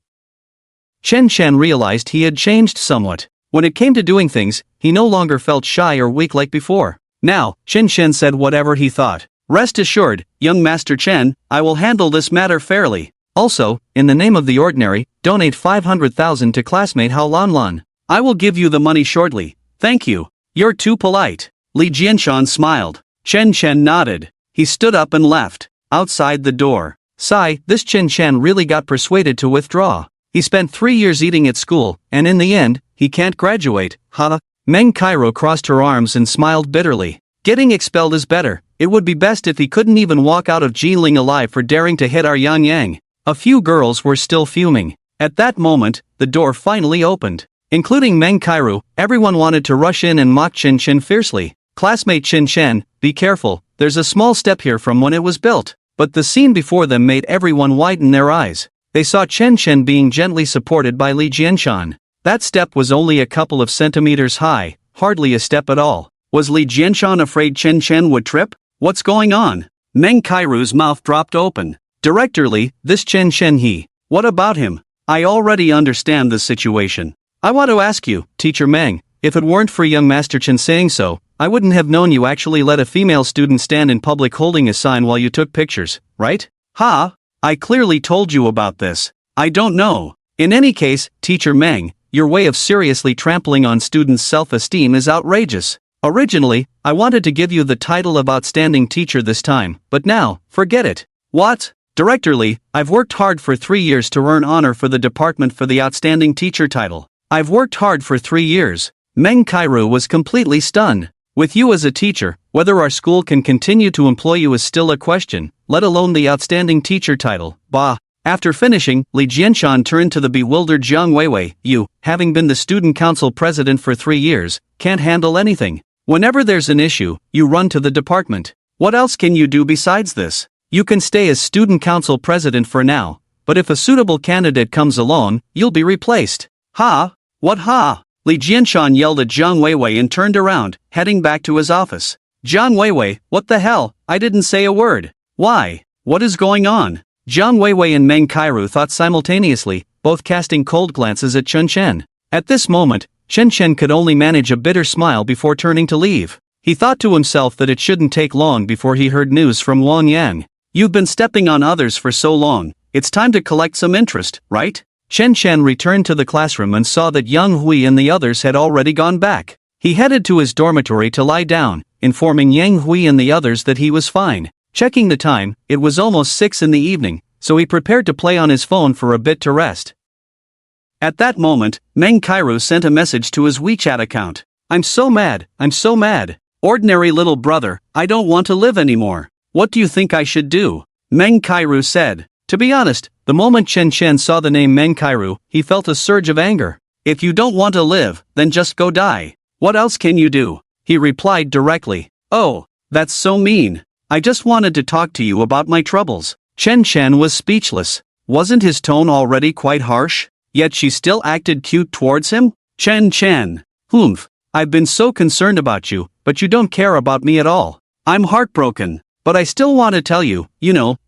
Chen Chen realized he had changed somewhat. When it came to doing things, he no longer felt shy or weak like before. Now, Chen Chen said whatever he thought. Rest assured, young Master Chen, I will handle this matter fairly. Also, in the name of the ordinary, donate 500,000 to classmate Hao Lanlan. I will give you the money shortly. Thank you. You're too polite. Li Jianshan smiled. Chen Chen nodded. He stood up and left. Outside the door. Sigh, this Chen Chen really got persuaded to withdraw. He spent 3 years eating at school, and in the end, he can't graduate. Huh? Meng Cairo crossed her arms and smiled bitterly. Getting expelled is better. It would be best if he couldn't even walk out of Jinling alive for daring to hit our Yang Yang. A few girls were still fuming. At that moment, the door finally opened. Including Meng Cairo, everyone wanted to rush in and mock Chen Chen fiercely. Classmate Chen Chen, be careful, there's a small step here from when it was built. But the scene before them made everyone widen their eyes. They saw Chen Chen being gently supported by Li Jianshan. That step was only a couple of centimeters high, hardly a step at all. Was Li Jianshan afraid Chen Chen would trip? What's going on? Meng Cairo's mouth dropped open. Director Li, this Chen Chen what about him? I already understand the situation. I want to ask you, Teacher Meng, if it weren't for young Master Chen saying so, I wouldn't have known you actually let a female student stand in public holding a sign while you took pictures, right? Ha! I clearly told you about this. I don't know. In any case, Teacher Meng, your way of seriously trampling on students' self-esteem is outrageous. Originally, I wanted to give you the title of Outstanding Teacher this time, but now, forget it. What? Director Li, I've worked hard for 3 years to earn honor for the department for the Outstanding Teacher title. I've worked hard for 3 years. Meng Cairo was completely stunned. With you as a teacher, whether our school can continue to employ you is still a question, let alone the Outstanding Teacher title. Bah. After finishing, Li Jianshan turned to the bewildered Zhang Weiwei. You, having been the student council president for 3 years, can't handle anything. Whenever there's an issue, you run to the department. What else can you do besides this? You can stay as student council president for now, but if a suitable candidate comes along, you'll be replaced. Ha? What ha? Li Jianshan yelled at Zhang Weiwei and turned around, heading back to his office. Zhang Weiwei, what the hell? I didn't say a word. Why? What is going on? Zhang Weiwei and Meng Cairo thought simultaneously, both casting cold glances at Chen Chen. At this moment, Chen Chen could only manage a bitter smile before turning to leave. He thought to himself that it shouldn't take long before he heard news from Wang Yang. You've been stepping on others for so long, it's time to collect some interest, right? Chen Chen returned to the classroom and saw that Yang Hui and the others had already gone back. He headed to his dormitory to lie down, informing Yang Hui and the others that he was fine. Checking the time, it was almost 6 in the evening, so he prepared to play on his phone for a bit to rest. At that moment, Meng Cairo sent a message to his WeChat account. I'm so mad, I'm so mad. Ordinary little brother, I don't want to live anymore. What do you think I should do? Meng Kairu said. To be honest, the moment Chen Chen saw the name Meng Kairu, he felt a surge of anger. If you don't want to live, then just go die. What else can you do? He replied directly. Oh, that's so mean. I just wanted to talk to you about my troubles. Chen Chen was speechless. Wasn't his tone already quite harsh? Yet she still acted cute towards him? Chen Chen. Humph. I've been so concerned about you, but you don't care about me at all. I'm heartbroken. But I still want to tell you,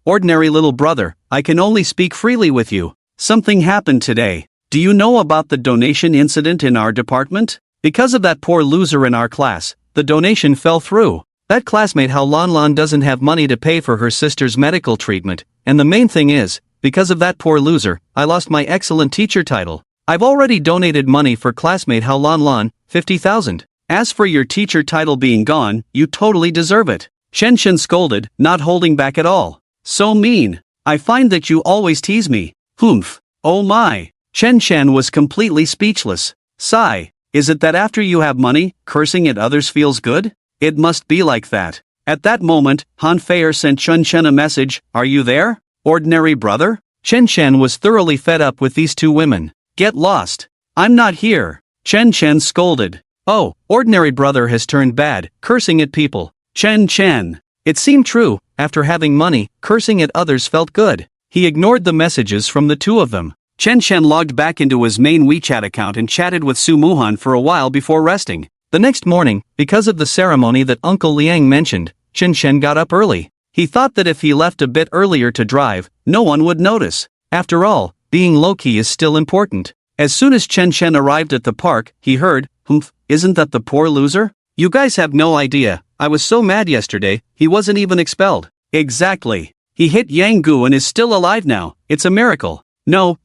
ordinary little brother, I can only speak freely with you. Something happened today. Do you know about the donation incident in our department? Because of that poor loser in our class, the donation fell through. That classmate Hao Lanlan doesn't have money to pay for her sister's medical treatment, and the main thing is, because of that poor loser, I lost my excellent teacher title. I've already donated money for classmate Hao Lanlan, 50,000. As for your teacher title being gone, you totally deserve it. Chen Chen scolded, not holding back at all. So mean. I find that you always tease me. Humph. Oh my. Chen Chen was completely speechless. Sigh. Is it that after you have money, cursing at others feels good? It must be like that. At that moment, Han Feier sent Chen Chen a message. Are you there? Ordinary brother? Chen Chen was thoroughly fed up with these two women. Get lost. I'm not here. Chen Chen scolded. Oh, ordinary brother has turned bad, cursing at people. Chen Chen. It seemed true, after having money, cursing at others felt good. He ignored the messages from the two of them. Chen Chen logged back into his main WeChat account and chatted with Su Muhan for a while before resting. The next morning, because of the ceremony that Uncle Liang mentioned, Chen Chen got up early. He thought that if he left a bit earlier to drive, no one would notice. After all, being low-key is still important. As soon as Chen Chen arrived at the park, he heard, "Humph, isn't that the poor loser? You guys have no idea. I was so mad yesterday, he wasn't even expelled." Exactly. He hit Yang Gu and is still alive now. It's a miracle. No,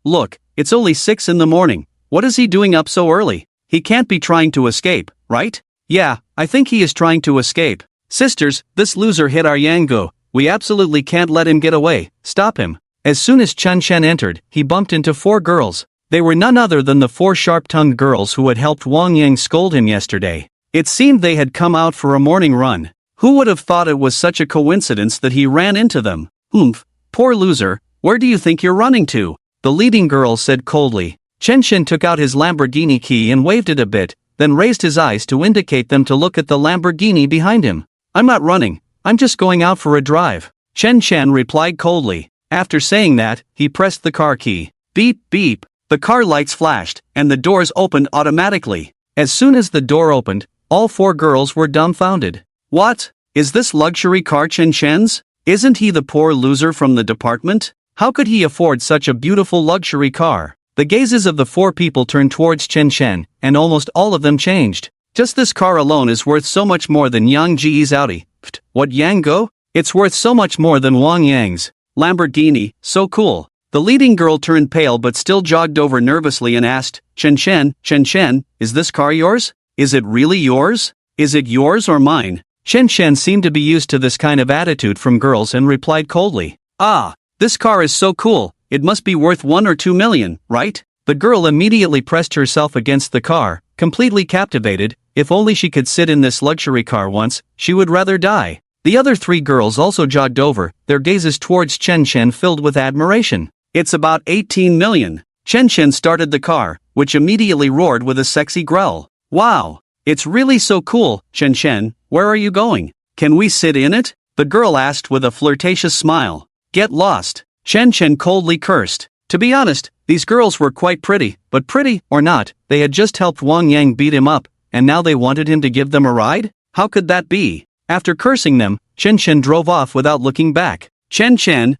look, it's only 6 in the morning. What is he doing up so early? He can't be trying to escape, right? Yeah, I think he is trying to escape. Sisters, this loser hit our Yang Gu. We absolutely can't let him get away. Stop him. As soon as Chen Chen entered, he bumped into 4 girls. They were none other than the 4 sharp-tongued girls who had helped Wang Yang scold him yesterday. It seemed they had come out for a morning run. Who would have thought it was such a coincidence that he ran into them? Humph, poor loser, where do you think you're running to? The leading girl said coldly. Chen Chen took out his Lamborghini key and waved it a bit, then raised his eyes to indicate them to look at the Lamborghini behind him. I'm not running, I'm just going out for a drive. Chen Chen replied coldly. After saying that, he pressed the car key. Beep, beep. The car lights flashed, and the doors opened automatically. As soon as the door opened, all 4 girls were dumbfounded. What? Is this luxury car Chen Chen's? Isn't he the poor loser from the department? How could he afford such a beautiful luxury car? The gazes of the 4 people turned towards Chen Chen, and almost all of them changed. Just this car alone is worth so much more than Yang Ji's Audi. Pfft, what Yang Go? It's worth so much more than Wang Yang's Lamborghini, so cool. The leading girl turned pale but still jogged over nervously and asked, Chen Chen, is this car yours? Is it really yours? Is it yours or mine? Chen Chen seemed to be used to this kind of attitude from girls and replied coldly. Ah, this car is so cool, it must be worth 1 or 2 million, right? The girl immediately pressed herself against the car, completely captivated. If only she could sit in this luxury car once, she would rather die. The other 3 girls also jogged over, their gazes towards Chen Chen filled with admiration. It's about 18 million. Chen Chen started the car, which immediately roared with a sexy growl. Wow, it's really so cool. Chen Chen, where are you going? Can we sit in it? The girl asked with a flirtatious smile. Get lost. Chen Chen coldly cursed. To be honest, these girls were quite pretty, but pretty or not, they had just helped Wang Yang beat him up, and now they wanted him to give them a ride? How could that be? After cursing them, Chen Chen drove off without looking back. Chen Chen,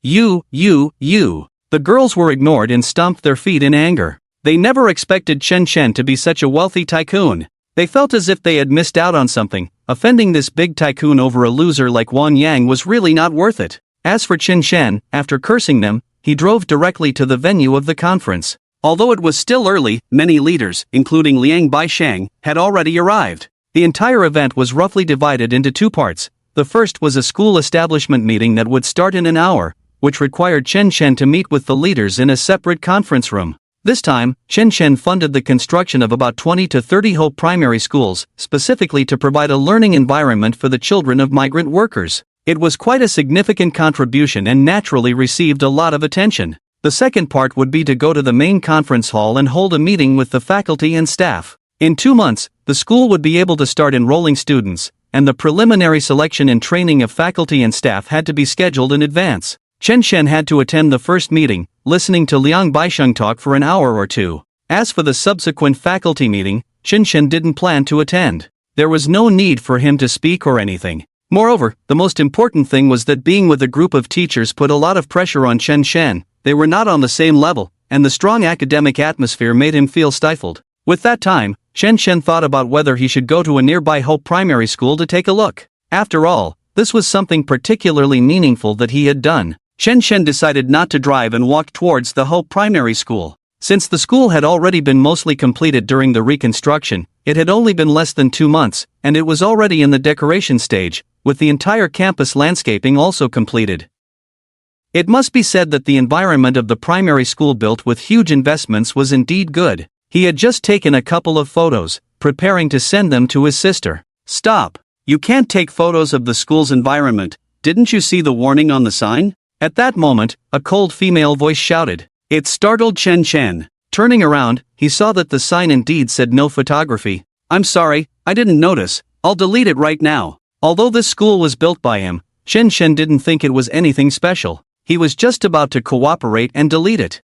you. The girls were ignored and stomped their feet in anger. They never expected Chen Chen to be such a wealthy tycoon. They felt as if they had missed out on something. Offending this big tycoon over a loser like Wang Yang was really not worth it. As for Chen Chen, after cursing them, he drove directly to the venue of the conference. Although it was still early, many leaders, including Liang Baishang, had already arrived. The entire event was roughly divided into 2 parts. The first was a school establishment meeting that would start in an hour, which required Chen Chen to meet with the leaders in a separate conference room. This time, Chen Chen funded the construction of about 20 to 30 Hope primary schools, specifically to provide a learning environment for the children of migrant workers. It was quite a significant contribution and naturally received a lot of attention. The second part would be to go to the main conference hall and hold a meeting with the faculty and staff. In 2 months, the school would be able to start enrolling students, and the preliminary selection and training of faculty and staff had to be scheduled in advance. Chen Chen had to attend the first meeting, listening to Liang Baisheng talk for an hour or two. As for the subsequent faculty meeting, Chen Chen didn't plan to attend. There was no need for him to speak or anything. Moreover, the most important thing was that being with a group of teachers put a lot of pressure on Chen Chen. They were not on the same level, and the strong academic atmosphere made him feel stifled. With that time, Chen Chen thought about whether he should go to a nearby Hope primary school to take a look. After all, this was something particularly meaningful that he had done. Chen Chen decided not to drive and walked towards the Hope primary school. Since the school had already been mostly completed during the reconstruction, it had only been less than 2 months, and it was already in the decoration stage, with the entire campus landscaping also completed. It must be said that the environment of the primary school, built with huge investments, was indeed good. He had just taken a couple of photos, preparing to send them to his sister. "Stop! You can't take photos of the school's environment. Didn't you see the warning on the sign?" At that moment, a cold female voice shouted. It startled Chen Chen. Turning around, he saw that the sign indeed said no photography. "I'm sorry, I didn't notice. I'll delete it right now." Although this school was built by him, Chen Chen didn't think it was anything special. He was just about to cooperate and delete it.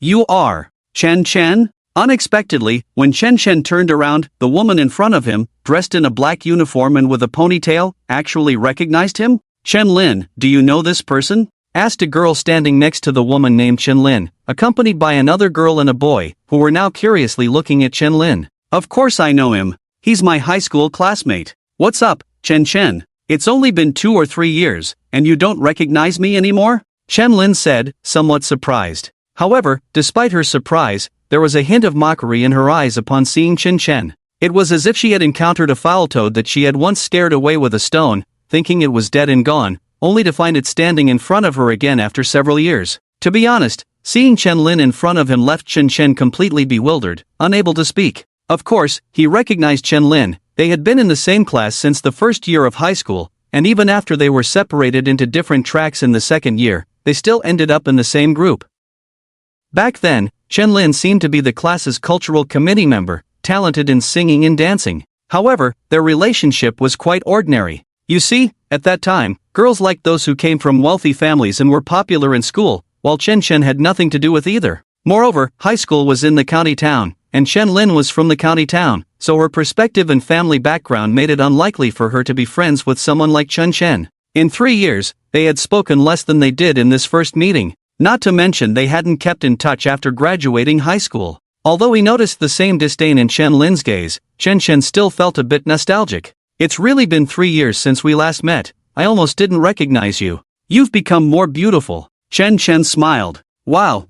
You are Chen Chen?" Unexpectedly, when Chen Chen turned around, the woman in front of him, dressed in a black uniform and with a ponytail, actually recognized him. "Chen Lin, do you know this person?" asked a girl standing next to the woman named Chen Lin, accompanied by another girl and a boy, who were now curiously looking at Chen Lin. "Of course I know him. He's my high school classmate. What's up, Chen Chen? It's only been 2 or 3 years, and you don't recognize me anymore?" Chen Lin said, somewhat surprised. However, despite her surprise, there was a hint of mockery in her eyes upon seeing Chen Chen. It was as if she had encountered a foul toad that she had once scared away with a stone, thinking it was dead and gone, only to find it standing in front of her again after several years. To be honest, seeing Chen Lin in front of him left Chen Chen completely bewildered, unable to speak. Of course, he recognized Chen Lin. They had been in the same class since the first year of high school, and even after they were separated into different tracks in the second year, they still ended up in the same group. Back then, Chen Lin seemed to be the class's cultural committee member, talented in singing and dancing. However, their relationship was quite ordinary. You see, at that time, girls liked those who came from wealthy families and were popular in school, while Chen Chen had nothing to do with either. Moreover, high school was in the county town, and Chen Lin was from the county town, so her perspective and family background made it unlikely for her to be friends with someone like Chen Chen. In 3 years, they had spoken less than they did in this first meeting. Not to mention they hadn't kept in touch after graduating high school. Although he noticed the same disdain in Chen Lin's gaze, Chen Chen still felt a bit nostalgic. "It's really been 3 years since we last met. I almost didn't recognize you. You've become more beautiful." Chen Chen smiled. Wow.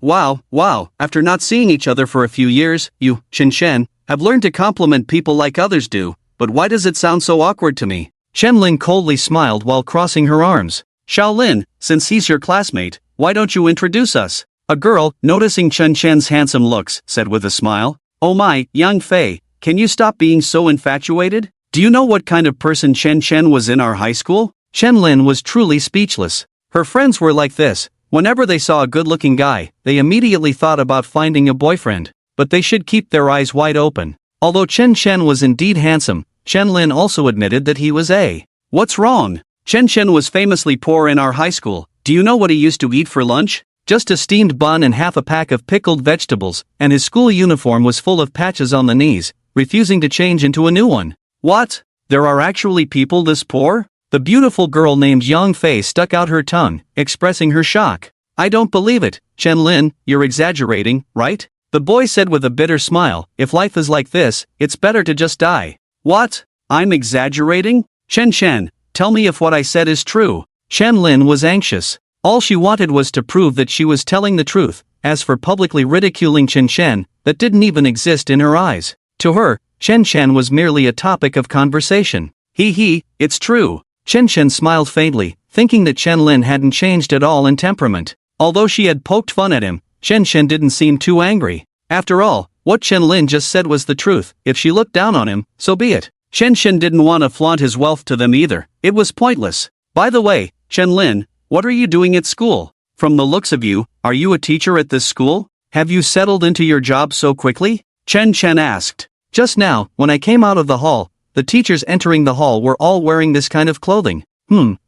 After not seeing each other for a few years, you, Chen Chen, have learned to compliment people like others do, but why does it sound so awkward to me? Chen Lin coldly smiled while crossing her arms. "Shaolin, since he's your classmate, why don't you introduce us?" A girl, noticing Chen Chen's handsome looks, said with a smile. "Oh my, young Fei, can you stop being so infatuated? Do you know what kind of person Chen Chen was in our high school?" Chen Lin was truly speechless. Her friends were like this. Whenever they saw a good-looking guy, they immediately thought about finding a boyfriend. But they should keep their eyes wide open. Although Chen Chen was indeed handsome, Chen Lin also admitted that he was a "What's wrong? Chen Chen was famously poor in our high school. Do you know what he used to eat for lunch? Just a steamed bun and half a pack of pickled vegetables, and his school uniform was full of patches on the knees, refusing to change into a new one." "What? There are actually people this poor?" The beautiful girl named Yang Fei stuck out her tongue, expressing her shock. "I don't believe it, Chen Lin, you're exaggerating, right?" The boy said with a bitter smile. "If life is like this, it's better to just die." "What? I'm exaggerating? Chen Chen, tell me if what I said is true." Chen Lin was anxious. All she wanted was to prove that she was telling the truth. As for publicly ridiculing Chen Chen, that didn't even exist in her eyes. To her, Chen Chen was merely a topic of conversation. It's true." Chen Chen smiled faintly, thinking that Chen Lin hadn't changed at all in temperament. Although she had poked fun at him, Chen Shen didn't seem too angry. After all, what Chen Lin just said was the truth. If she looked down on him, so be it. Chen Shen didn't want to flaunt his wealth to them either. It was pointless. By the way, Chen Lin, what are you doing at school? From the looks of you, are you a teacher at this school? Have you settled into your job so quickly? Chen Chen asked. Just now, when I came out of the hall, the teachers entering the hall were all wearing this kind of clothing.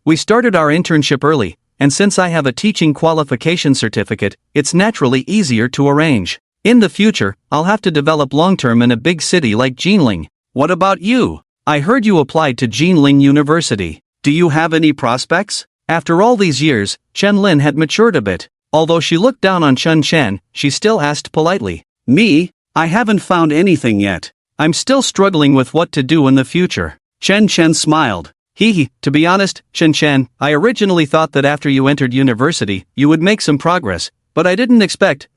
We started our internship early, and since I have a teaching qualification certificate, it's naturally easier to arrange. In the future, I'll have to develop long-term in a big city like Jinling. What about you? I heard you applied to Jinling University. Do you have any prospects? After all these years, Chen Lin had matured a bit. Although she looked down on Chen Chen, she still asked politely. Me? I haven't found anything yet. I'm still struggling with what to do in the future. Chen Chen smiled. To be honest, Chen Chen, I originally thought that after you entered university, you would make some progress, but I didn't expect,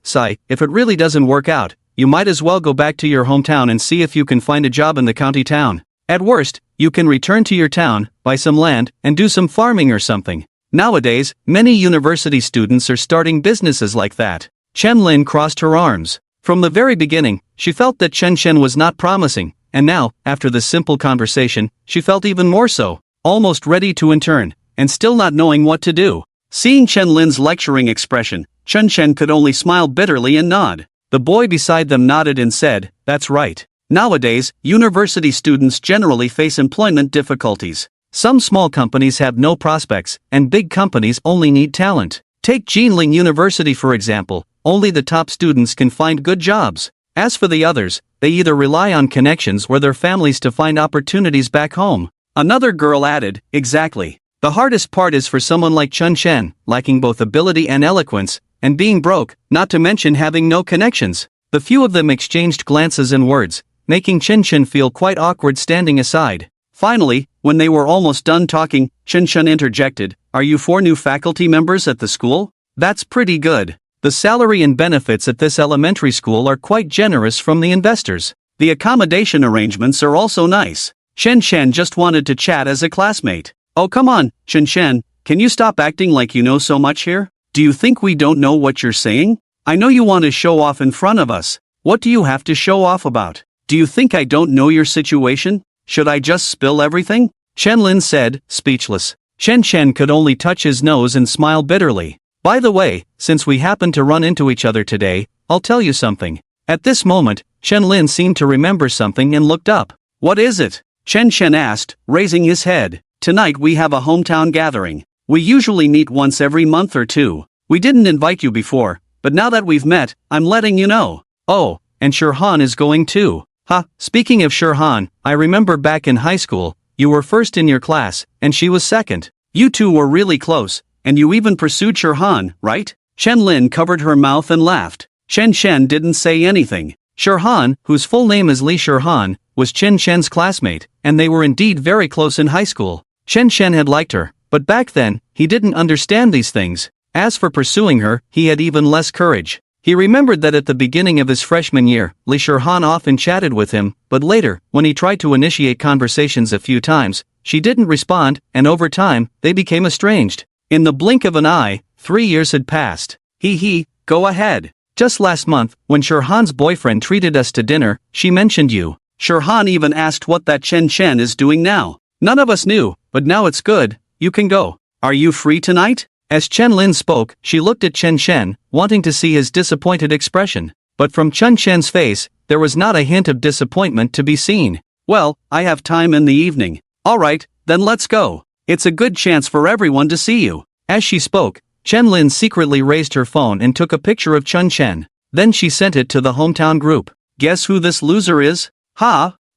if it really doesn't work out, you might as well go back to your hometown and see if you can find a job in the county town. At worst, you can return to your town, buy some land, and do some farming or something. Nowadays, many university students are starting businesses like that. Chen Lin crossed her arms. From the very beginning, she felt that Chen Chen was not promising, and now, after this simple conversation, she felt even more so. Almost ready to intern, and still not knowing what to do. Seeing Chen Lin's lecturing expression, Chen Chen could only smile bitterly and nod. The boy beside them nodded and said, "That's right. Nowadays, university students generally face employment difficulties. Some small companies have no prospects, and big companies only need talent. Take Jinling University for example, only the top students can find good jobs. As for the others, they either rely on connections or their families to find opportunities back home." Another girl added, "Exactly. The hardest part is for someone like Chen Chen, lacking both ability and eloquence, and being broke, not to mention having no connections." The few of them exchanged glances and words, making Chen Chen feel quite awkward standing aside. Finally, when they were almost done talking, Chen Chen interjected, "Are you 4 new faculty members at the school? That's pretty good. The salary and benefits at this elementary school are quite generous from the investors. The accommodation arrangements are also nice." Chen Chen just wanted to chat as a classmate. "Oh come on, Chen Chen, can you stop acting like you know so much here? Do you think we don't know what you're saying? I know you want to show off in front of us. What do you have to show off about? Do you think I don't know your situation? Should I just spill everything?" Chen Lin said, speechless. Chen Chen could only touch his nose and smile bitterly. "By the way, since we happened to run into each other today, I'll tell you something." At this moment, Chen Lin seemed to remember something and looked up. "What is it?" Chen Chen asked, raising his head. "Tonight we have a hometown gathering. We usually meet once every month or two. We didn't invite you before, but now that we've met, I'm letting you know. Oh, and Shirhan is going too." Speaking of Shirhan, I remember back in high school, you were first in your class, and she was second. You two were really close, and you even pursued Shirhan, right? Chen Lin covered her mouth and laughed. Chen Chen didn't say anything. Shirhan, whose full name is Li Shirhan, was Chen Chen's classmate, and they were indeed very close in high school. Chen Chen had liked her, but back then, he didn't understand these things. As for pursuing her, he had even less courage. He remembered that at the beginning of his freshman year, Li Shirhan often chatted with him, but later, when he tried to initiate conversations a few times, she didn't respond, and over time, they became estranged. In the blink of an eye, 3 years had passed. Go ahead. Just last month, when Shirhan's boyfriend treated us to dinner, she mentioned you. Shirhan even asked what that Chen Chen is doing now. None of us knew, but now it's good, you can go. Are you free tonight? As Chen Lin spoke, she looked at Chen Chen, wanting to see his disappointed expression. But from Chen Chen's face, there was not a hint of disappointment to be seen. "Well, I have time in the evening." "Alright, then let's go. It's a good chance for everyone to see you." As she spoke, Chen Lin secretly raised her phone and took a picture of Chen Chen. Then she sent it to the hometown group. "Guess who this loser is?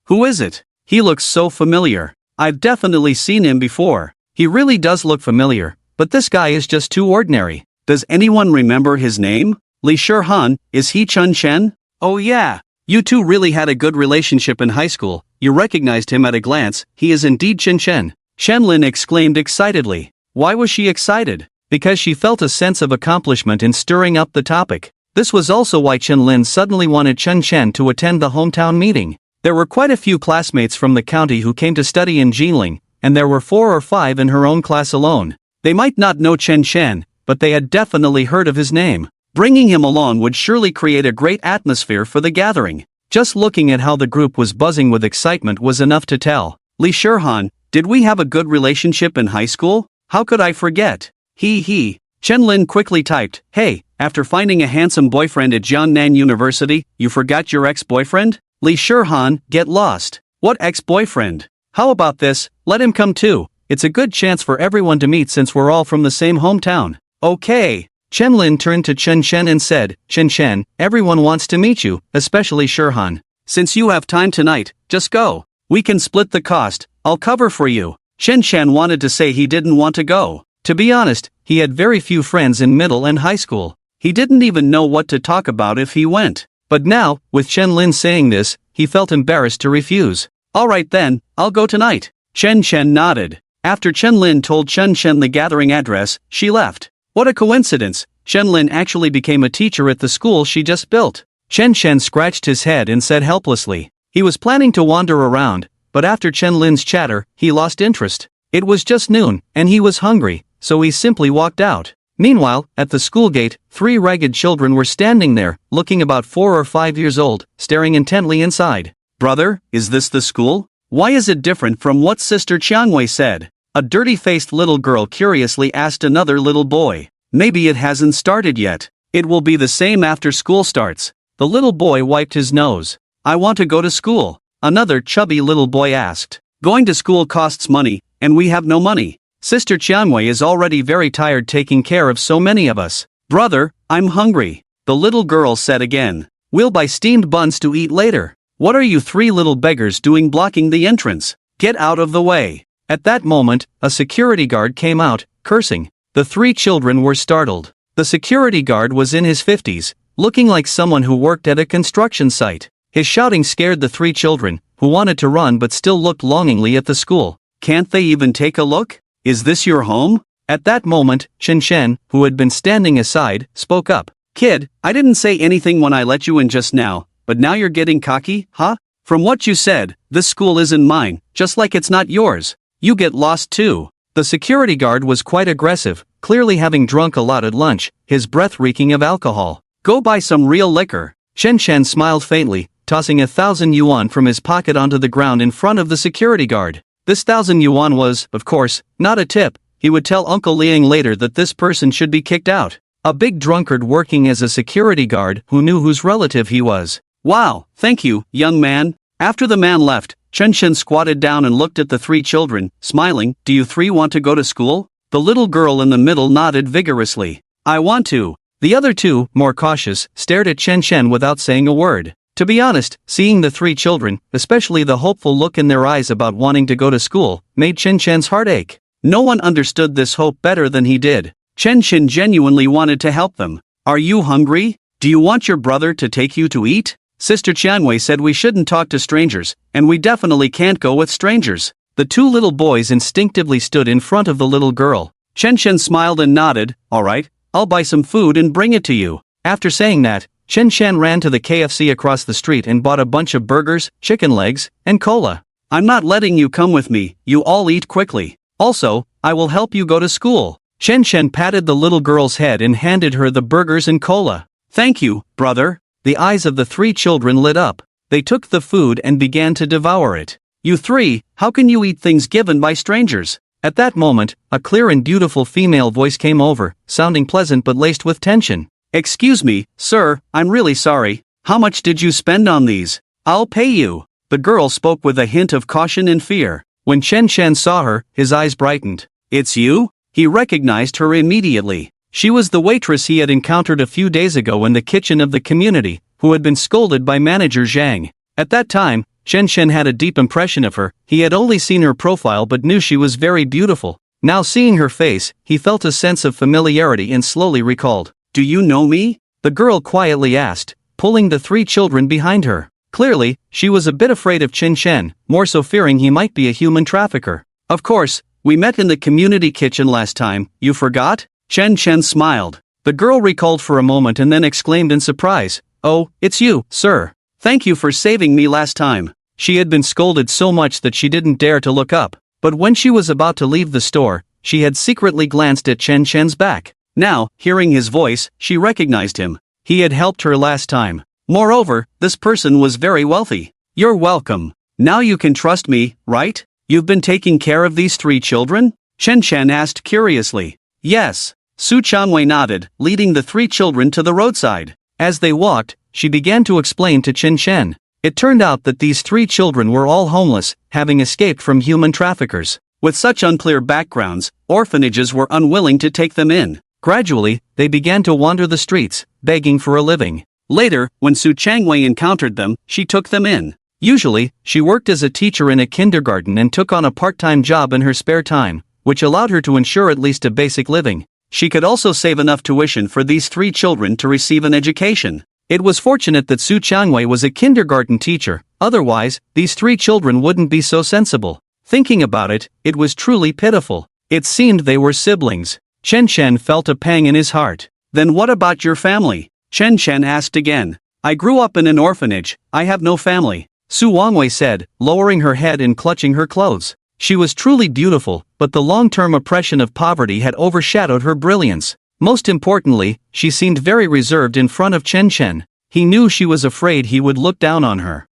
Who is it? He looks so familiar. I've definitely seen him before. He really does look familiar, but this guy is just too ordinary. Does anyone remember his name? Li Shirhan, is he Chen Chen? Oh yeah. You two really had a good relationship in high school. You recognized him at a glance. He is indeed Chen Chen." Chen Lin exclaimed excitedly. Why was she excited? Because she felt a sense of accomplishment in stirring up the topic. This was also why Chen Lin suddenly wanted Chen Chen to attend the hometown meeting. There were quite a few classmates from the county who came to study in Jinling, and there were 4 or 5 in her own class alone. They might not know Chen Chen, but they had definitely heard of his name. Bringing him along would surely create a great atmosphere for the gathering. Just looking at how the group was buzzing with excitement was enough to tell. Lee Sherhan, did we have a good relationship in high school? How could I forget? He. Chen Lin quickly typed, hey, after finding a handsome boyfriend at Jiangnan University, you forgot your ex-boyfriend? Lee Sherhan, get lost. What ex-boyfriend? How about this, let him come too. It's a good chance for everyone to meet since we're all from the same hometown. Okay. Chen Lin turned to Chen Shen and said, Chen Shen, everyone wants to meet you, especially Sherhan. Since you have time tonight, just go. We can split the cost, I'll cover for you. Chen Shen wanted to say he didn't want to go. To be honest, he had very few friends in middle and high school. He didn't even know what to talk about if he went. But now, with Chen Lin saying this, he felt embarrassed to refuse. Alright then, I'll go tonight. Chen Shen nodded. After Chen Lin told Chen Shen the gathering address, she left. What a coincidence, Chen Lin actually became a teacher at the school she just built. Chen Shen scratched his head and said helplessly. He was planning to wander around, but after Chen Lin's chatter, he lost interest. It was just noon, and he was hungry, so he simply walked out. Meanwhile, at the school gate, 3 ragged children were standing there, looking about 4 or 5 years old, staring intently inside. Brother, is this the school? Why is it different from what Sister Chiangwei said? A dirty-faced little girl curiously asked another little boy. Maybe it hasn't started yet. It will be the same after school starts. The little boy wiped his nose. I want to go to school. Another chubby little boy asked. Going to school costs money, and we have no money. Sister Chiangwei is already very tired taking care of so many of us. Brother, I'm hungry. The little girl said again. We'll buy steamed buns to eat later. What are you 3 little beggars doing blocking the entrance? Get out of the way. At that moment, a security guard came out, cursing. The 3 children were startled. The security guard was in his 50s, looking like someone who worked at a construction site. His shouting scared the 3 children, who wanted to run but still looked longingly at the school. Can't they even take a look? Is this your home? At that moment, Chen Shen, who had been standing aside, spoke up. Kid, I didn't say anything when I let you in just now, but now you're getting cocky, huh? From what you said, this school isn't mine, just like it's not yours. You get lost too. The security guard was quite aggressive, clearly having drunk a lot at lunch, his breath reeking of alcohol. Go buy some real liquor. Chen Shen smiled faintly, tossing 1,000 yuan from his pocket onto the ground in front of the security guard. This 1,000 yuan was, of course, not a tip. He would tell Uncle Liang later that this person should be kicked out. A big drunkard working as a security guard who knew whose relative he was. Wow, thank you, young man. After the man left, Chen Shen squatted down and looked at the 3 children, smiling. Do you 3 want to go to school? The little girl in the middle nodded vigorously. I want to. The other 2, more cautious, stared at Chen Shen without saying a word. To be honest, seeing the 3 children, especially the hopeful look in their eyes about wanting to go to school, made Chen Shen's heart ache. No one understood this hope better than he did. Chen Shen genuinely wanted to help them. Are you hungry? Do you want your brother to take you to eat? Sister Chiangwei said we shouldn't talk to strangers, and we definitely can't go with strangers. The 2 little boys instinctively stood in front of the little girl. Chen Shen smiled and nodded. Alright, I'll buy some food and bring it to you. After saying that, Chen Shen ran to the KFC across the street and bought a bunch of burgers, chicken legs, and cola. I'm not letting you come with me, you all eat quickly. Also, I will help you go to school. Chen Shen patted the little girl's head and handed her the burgers and cola. Thank you, brother. The eyes of the 3 children lit up. They took the food and began to devour it. You 3, how can you eat things given by strangers? At that moment, a clear and beautiful female voice came over, sounding pleasant but laced with tension. Excuse me, sir, I'm really sorry. How much did you spend on these? I'll pay you. The girl spoke with a hint of caution and fear. When Chen Shen saw her, his eyes brightened. It's you? He recognized her immediately. She was the waitress he had encountered a few days ago in the kitchen of the community, who had been scolded by manager Zhang. At that time, Chen Shen had a deep impression of her. He had only seen her profile but knew she was very beautiful. Now seeing her face, he felt a sense of familiarity and slowly recalled. Do you know me? The girl quietly asked, pulling the 3 children behind her. Clearly, she was a bit afraid of Chen Shen, more so fearing he might be a human trafficker. Of course, we met in the community kitchen last time, you forgot? Chen Shen smiled. The girl recalled for a moment and then exclaimed in surprise. Oh, it's you, sir. Thank you for saving me last time. She had been scolded so much that she didn't dare to look up, but when she was about to leave the store, she had secretly glanced at Chen Shen's back. Now, hearing his voice, she recognized him. He had helped her last time. Moreover, this person was very wealthy. You're welcome. Now you can trust me, right? You've been taking care of these 3 children? Chen Chen asked curiously. Yes. Su Changwei nodded, leading the 3 children to the roadside. As they walked, she began to explain to Chen Chen. It turned out that these 3 children were all homeless, having escaped from human traffickers. With such unclear backgrounds, orphanages were unwilling to take them in. Gradually, they began to wander the streets, begging for a living. Later, when Su Changwei encountered them, she took them in. Usually, she worked as a teacher in a kindergarten and took on a part-time job in her spare time, which allowed her to ensure at least a basic living. She could also save enough tuition for these 3 children to receive an education. It was fortunate that Su Changwei was a kindergarten teacher, otherwise, these 3 children wouldn't be so sensible. Thinking about it, it was truly pitiful. It seemed they were siblings. Chen Chen felt a pang in his heart. Then what about your family? Chen Chen asked again. I grew up in an orphanage, I have no family, Su Wangwei said, lowering her head and clutching her clothes. She was truly beautiful, but the long-term oppression of poverty had overshadowed her brilliance. Most importantly, she seemed very reserved in front of Chen Chen. He knew she was afraid he would look down on her.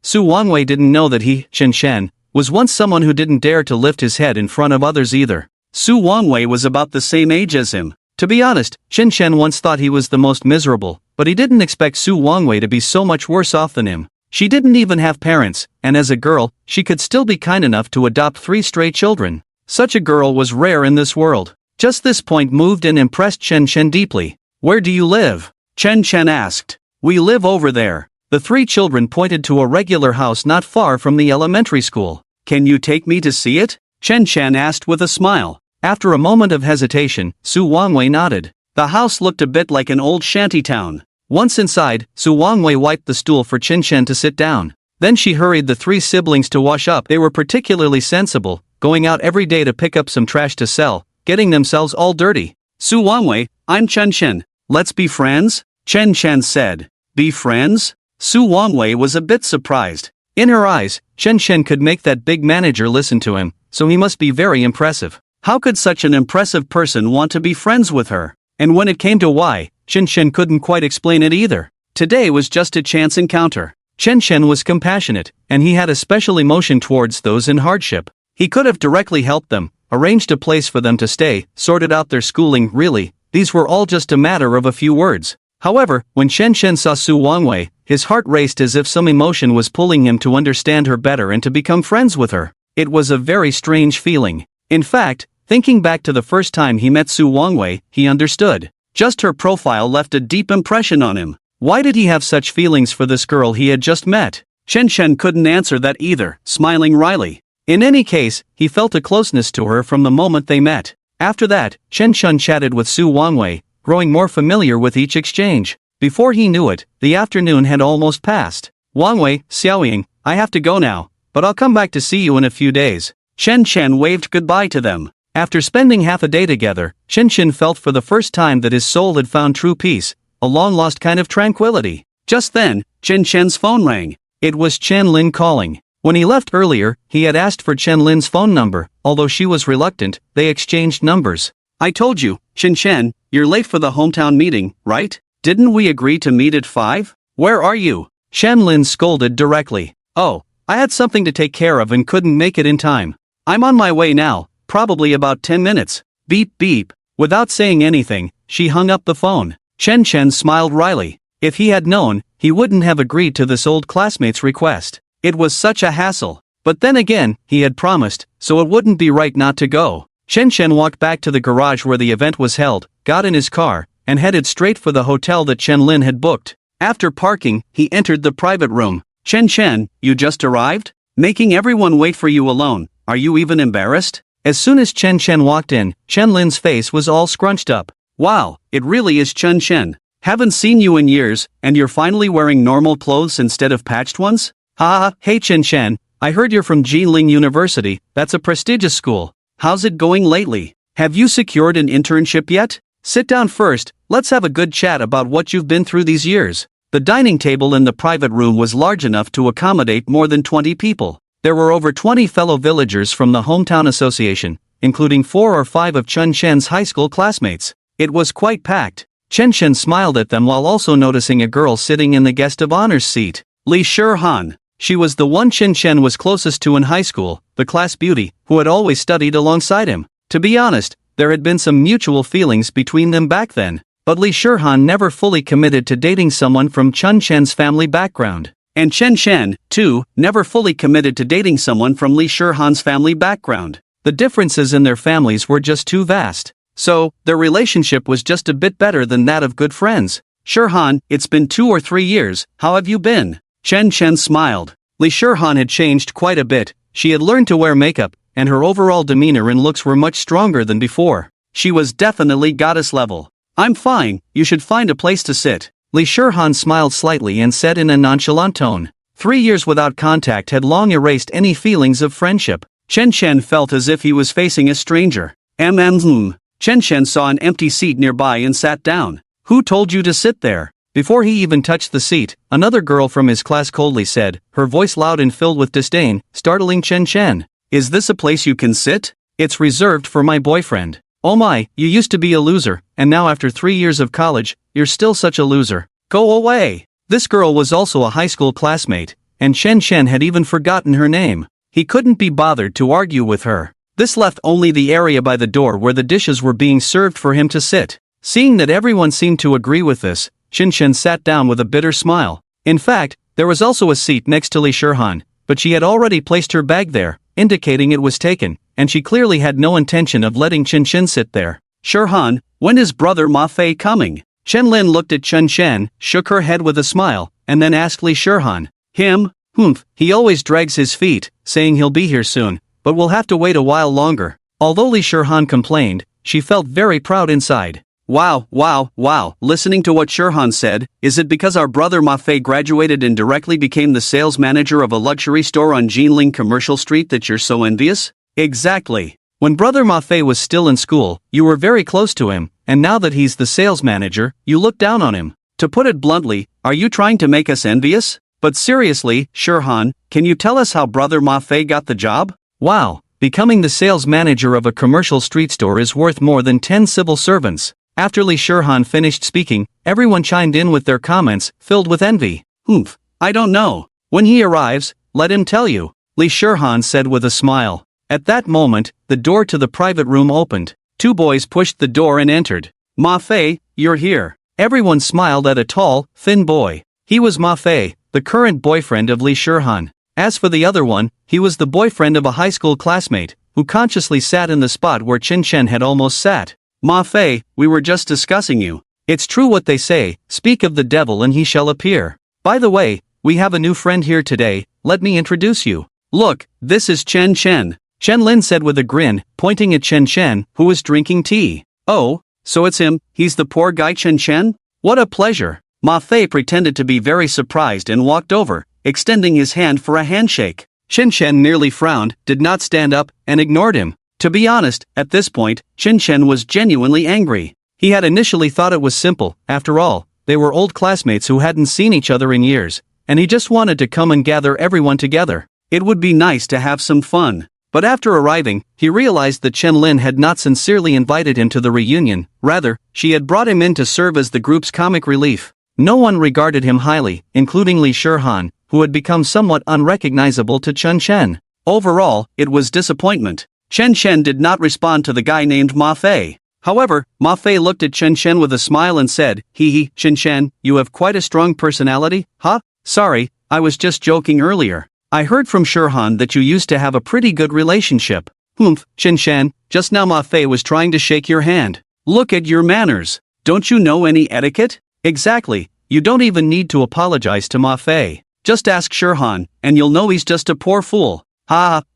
Su Wangwei didn't know that he, Chen Chen, was once someone who didn't dare to lift his head in front of others either. Su Wangwei was about the same age as him. To be honest, Chen Chen once thought he was the most miserable, but he didn't expect Su Wangwei to be so much worse off than him. She didn't even have parents, and as a girl, she could still be kind enough to adopt 3 stray children. Such a girl was rare in this world. Just this point moved and impressed Chen Chen deeply. Where do you live? Chen Chen asked. We live over there. The 3 children pointed to a regular house not far from the elementary school. Can you take me to see it? Chen Chen asked with a smile. After a moment of hesitation, Su Wangwei nodded. The house looked a bit like an old shanty town. Once inside, Su Wangwei wiped the stool for Chen Chen to sit down. Then she hurried the 3 siblings to wash up. They were particularly sensible, going out every day to pick up some trash to sell, getting themselves all dirty. Su Wangwei, I'm Chen Chen. Let's be friends? Chen Chen said. Be friends? Su Wangwei was a bit surprised. In her eyes, Chen Chen could make that big manager listen to him, so he must be very impressive. How could such an impressive person want to be friends with her? And when it came to why, Chen Chen couldn't quite explain it either. Today was just a chance encounter. Chen Chen was compassionate, and he had a special emotion towards those in hardship. He could have directly helped them, arranged a place for them to stay, sorted out their schooling. Really, these were all just a matter of a few words. However, when Chen Chen saw Su Wangwei, his heart raced as if some emotion was pulling him to understand her better and to become friends with her. It was a very strange feeling. In fact, thinking back to the first time he met Su Wangwei, he understood. Just her profile left a deep impression on him. Why did he have such feelings for this girl he had just met? Chen Chen couldn't answer that either, smiling wryly. In any case, he felt a closeness to her from the moment they met. After that, Chen Chen chatted with Su Wangwei, growing more familiar with each exchange. Before he knew it, the afternoon had almost passed. Wangwei, Xiaoying, I have to go now, but I'll come back to see you in a few days. Chen Chen waved goodbye to them. After spending half a day together, Chen Chen felt for the first time that his soul had found true peace, a long-lost kind of tranquility. Just then, Chen Chen's phone rang. It was Chen Lin calling. When he left earlier, he had asked for Chen Lin's phone number. Although she was reluctant, they exchanged numbers. I told you, Chen Chen, you're late for the hometown meeting, right? Didn't we agree to meet at 5? Where are you? Chen Lin scolded directly. Oh, I had something to take care of and couldn't make it in time. I'm on my way now, probably about 10 minutes. Beep beep. Without saying anything, she hung up the phone. Chen Chen smiled wryly. If he had known, he wouldn't have agreed to this old classmate's request. It was such a hassle. But then again, he had promised, so it wouldn't be right not to go. Chen Chen walked back to the garage where the event was held, got in his car, and headed straight for the hotel that Chen Lin had booked. After parking, he entered the private room. Chen Chen, you just arrived? Making everyone wait for you alone, are you even embarrassed? As soon as Chen Chen walked in, Chen Lin's face was all scrunched up. Wow, it really is Chen Chen. Haven't seen you in years, and you're finally wearing normal clothes instead of patched ones? Haha, hey Chen Chen, I heard you're from Jiling University, that's a prestigious school. How's it going lately? Have you secured an internship yet? Sit down first, let's have a good chat about what you've been through these years. The dining table in the private room was large enough to accommodate more than 20 people. There were over 20 fellow villagers from the hometown association, including 4 or 5 of Chen Chen's high school classmates. It was quite packed. Chen Chen smiled at them while also noticing a girl sitting in the guest of honors seat. Li Shihan. She was the one Chen Chen was closest to in high school, the class beauty, who had always studied alongside him. To be honest, there had been some mutual feelings between them back then, but Li Shihan never fully committed to dating someone from Chen Chen's family background. And Chen Chen, too, never fully committed to dating someone from Li Shihan's family background. The differences in their families were just too vast. So, their relationship was just a bit better than that of good friends. Shihan, it's been 2 or 3 years, how have you been? Chen Chen smiled. Li Shihan had changed quite a bit. She had learned to wear makeup, and her overall demeanor and looks were much stronger than before. She was definitely goddess level. I'm fine, you should find a place to sit. Li Shihan smiled slightly and said in a nonchalant tone. 3 years without contact had long erased any feelings of friendship. Chen Chen felt as if he was facing a stranger. Chen Chen saw an empty seat nearby and sat down. Who told you to sit there? Before he even touched the seat, another girl from his class coldly said, her voice loud and filled with disdain, startling Chen Chen. Is this a place you can sit? It's reserved for my boyfriend. Oh my, you used to be a loser, and now after 3 years of college, you're still such a loser. Go away! This girl was also a high school classmate, and Chen Chen had even forgotten her name. He couldn't be bothered to argue with her. This left only the area by the door where the dishes were being served for him to sit. Seeing that everyone seemed to agree with this, Chen Chen sat down with a bitter smile. In fact, there was also a seat next to Li Shihan, but she had already placed her bag there, indicating it was taken, and she clearly had no intention of letting Chen Chen sit there. Shihan, when is brother Ma Fei coming? Chen Lin looked at Chen Chen, shook her head with a smile, and then asked Li Shihan. Him? He always drags his feet, saying he'll be here soon, but we'll have to wait a while longer. Although Li Shihan complained, she felt very proud inside. Wow, listening to what Shihan said, is it because our brother Ma Fei graduated and directly became the sales manager of a luxury store on Jinling Commercial Street that you're so envious? Exactly. When brother Ma Fei was still in school, you were very close to him, and now that he's the sales manager, you look down on him. To put it bluntly, are you trying to make us envious? But seriously, Shihan, can you tell us how brother Ma Fei got the job? Wow, becoming the sales manager of a commercial street store is worth more than 10 civil servants. After Li Shihan finished speaking, everyone chimed in with their comments, filled with envy. I don't know. When he arrives, let him tell you, Li Shihan said with a smile. At that moment, the door to the private room opened. 2 boys pushed the door and entered. Ma Fei, you're here. Everyone smiled at a tall, thin boy. He was Ma Fei, the current boyfriend of Li Shihan. As for the other one, he was the boyfriend of a high school classmate, who consciously sat in the spot where Chen Chen had almost sat. Ma Fei, we were just discussing you. It's true what they say, speak of the devil and he shall appear. By the way, we have a new friend here today, let me introduce you. Look, this is Chen Chen. Chen Lin said with a grin, pointing at Chen Chen, who was drinking tea. Oh, so it's him, he's the poor guy Chen Chen? What a pleasure. Ma Fei pretended to be very surprised and walked over, extending his hand for a handshake. Chen Chen nearly frowned, did not stand up, and ignored him. To be honest, at this point, Chen Chen was genuinely angry. He had initially thought it was simple, after all, they were old classmates who hadn't seen each other in years, and he just wanted to come and gather everyone together. It would be nice to have some fun. But after arriving, he realized that Chen Lin had not sincerely invited him to the reunion, rather, she had brought him in to serve as the group's comic relief. No one regarded him highly, including Li Shihan, who had become somewhat unrecognizable to Chen Chen. Overall, it was disappointment. Chen Chen did not respond to the guy named Ma Fei. However, Ma Fei looked at Chen Chen with a smile and said, Chen Chen, you have quite a strong personality, huh? Sorry, I was just joking earlier. I heard from Shihan that you used to have a pretty good relationship. Chen Chen, just now Ma Fei was trying to shake your hand. Look at your manners. Don't you know any etiquette? Exactly, you don't even need to apologize to Ma Fei. Just ask Shihan, and you'll know he's just a poor fool.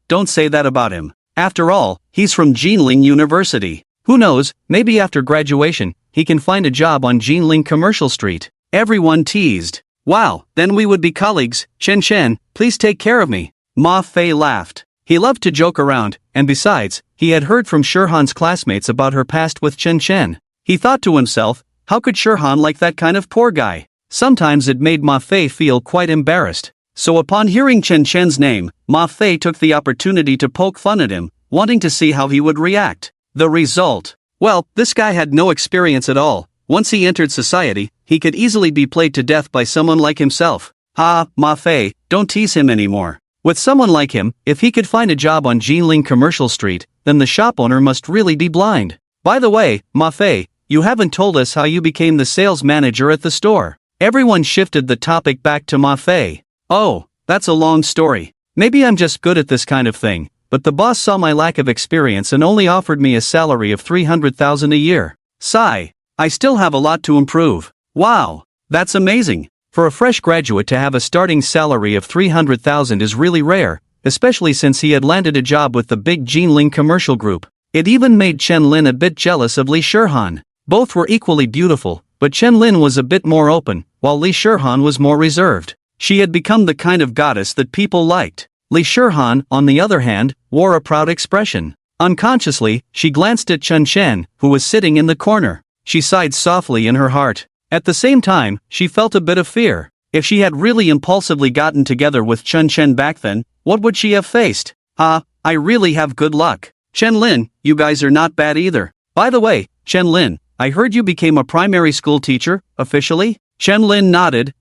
Don't say that about him. After all, he's from Jinling University. Who knows, maybe after graduation, he can find a job on Jinling Commercial Street. Everyone teased. Wow, then we would be colleagues. Chen Chen, please take care of me. Ma Fei laughed. He loved to joke around, and besides, he had heard from Shihan's classmates about her past with Chen Chen. He thought to himself, how could Shihan like that kind of poor guy? Sometimes it made Ma Fei feel quite embarrassed. So upon hearing Chen Chen's name, Ma Fei took the opportunity to poke fun at him, wanting to see how he would react. The result Well, this guy had no experience at all. Once he entered society, he could easily be played to death by someone like himself. Ah, Ma Fei, don't tease him anymore. With someone like him, if he could find a job on Jinling Commercial Street, then the shop owner must really be blind. By the way, Ma Fei, you haven't told us how you became the sales manager at the store. Everyone shifted the topic back to Ma Fei. Oh, that's a long story. Maybe I'm just good at this kind of thing, but the boss saw my lack of experience and only offered me a salary of 300,000 a year. Sigh. I still have a lot to improve. Wow, that's amazing. For a fresh graduate to have a starting salary of 300,000 is really rare, especially since he had landed a job with the big Jinling commercial group. It even made Chen Lin a bit jealous of Li Shihan. Both were equally beautiful, but Chen Lin was a bit more open, while Li Shihan was more reserved. She had become the kind of goddess that people liked. Li Shihan, on the other hand, wore a proud expression. Unconsciously, she glanced at Chen Chen, who was sitting in the corner. She sighed softly in her heart. At the same time, she felt a bit of fear. If she had really impulsively gotten together with Chen Chen back then, what would she have faced? I really have good luck. Chen Lin, you guys are not bad either. By the way, Chen Lin, I heard you became a primary school teacher, officially? Chen Lin nodded,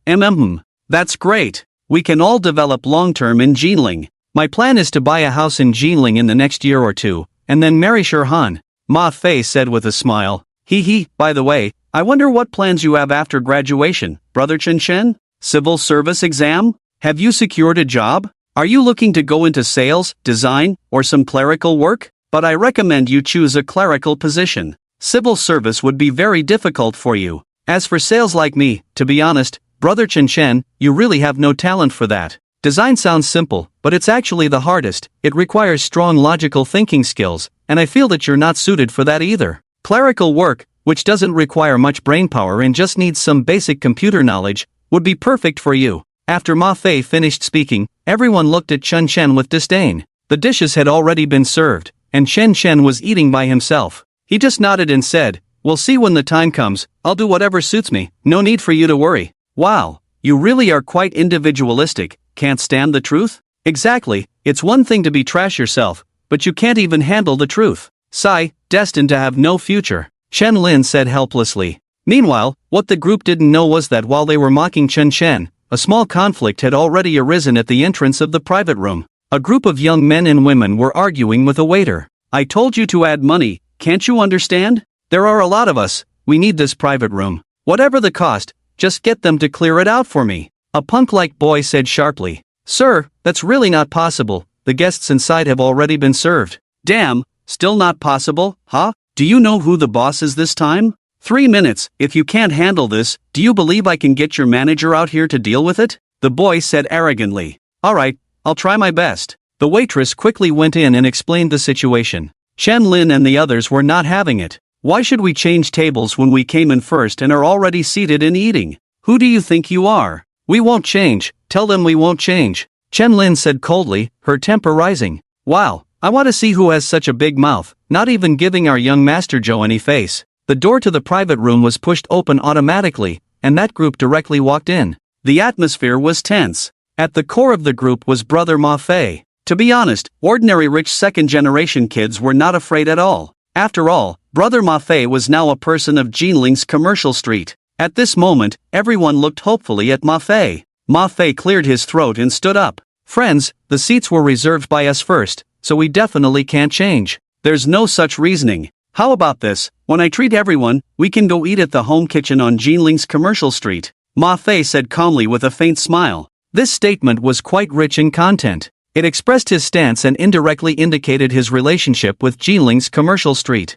That's great. We can all develop long-term in Jinling. My plan is to buy a house in Jinling in the next year or two, and then marry Shihan. Ma Fei said with a smile. By the way, I wonder what plans you have after graduation, Brother Chen Chen? Civil service exam? Have you secured a job? Are you looking to go into sales, design, or some clerical work? But I recommend you choose a clerical position. Civil service would be very difficult for you. As for sales like me, to be honest, Brother Chen Chen, you really have no talent for that. Design sounds simple, but it's actually the hardest. It requires strong logical thinking skills, and I feel that you're not suited for that either. Clerical work, which doesn't require much brainpower and just needs some basic computer knowledge, would be perfect for you. After Ma Fei finished speaking, everyone looked at Chen Chen with disdain. The dishes had already been served, and Chen Chen was eating by himself. He just nodded and said, "We'll see when the time comes. I'll do whatever suits me. No need for you to worry." Wow, you really are quite individualistic. Can't stand the truth? Exactly, it's one thing to be trash yourself, but you can't even handle the truth. Sigh, destined to have no future. Chen Lin said helplessly. Meanwhile, what the group didn't know was that while they were mocking Chen Chen, a small conflict had already arisen at the entrance of the private room. A group of young men and women were arguing with a waiter. "I told you to add money, can't you understand? There are a lot of us, we need this private room. Whatever the cost, just get them to clear it out for me." A punk-like boy said sharply. "Sir, that's really not possible, the guests inside have already been served." "Damn, still not possible, huh? Do you know who the boss is this time? 3 minutes, if you can't handle this, do you believe I can get your manager out here to deal with it?" The boy said arrogantly. "Alright, I'll try my best." The waitress quickly went in and explained the situation. Chen Lin and the others were not having it. "Why should we change tables when we came in first and are already seated and eating? Who do you think you are? We won't change, tell them we won't change." Chen Lin said coldly, her temper rising. "Wow, I want to see who has such a big mouth, not even giving our young Master Joe any face." The door to the private room was pushed open automatically, and that group directly walked in. The atmosphere was tense. At the core of the group was Brother Ma Fei. To be honest, ordinary rich second-generation kids were not afraid at all. After all, Brother Ma Fei was now a person of Jinling's commercial street. At this moment, everyone looked hopefully at Ma Fei. Ma Fei cleared his throat and stood up. "Friends, the seats were reserved by us first, so we definitely can't change. There's no such reasoning. How about this, when I treat everyone, we can go eat at the home kitchen on Jinling's commercial street," Ma Fei said calmly with a faint smile. This statement was quite rich in content. It expressed his stance and indirectly indicated his relationship with Jinling's commercial street.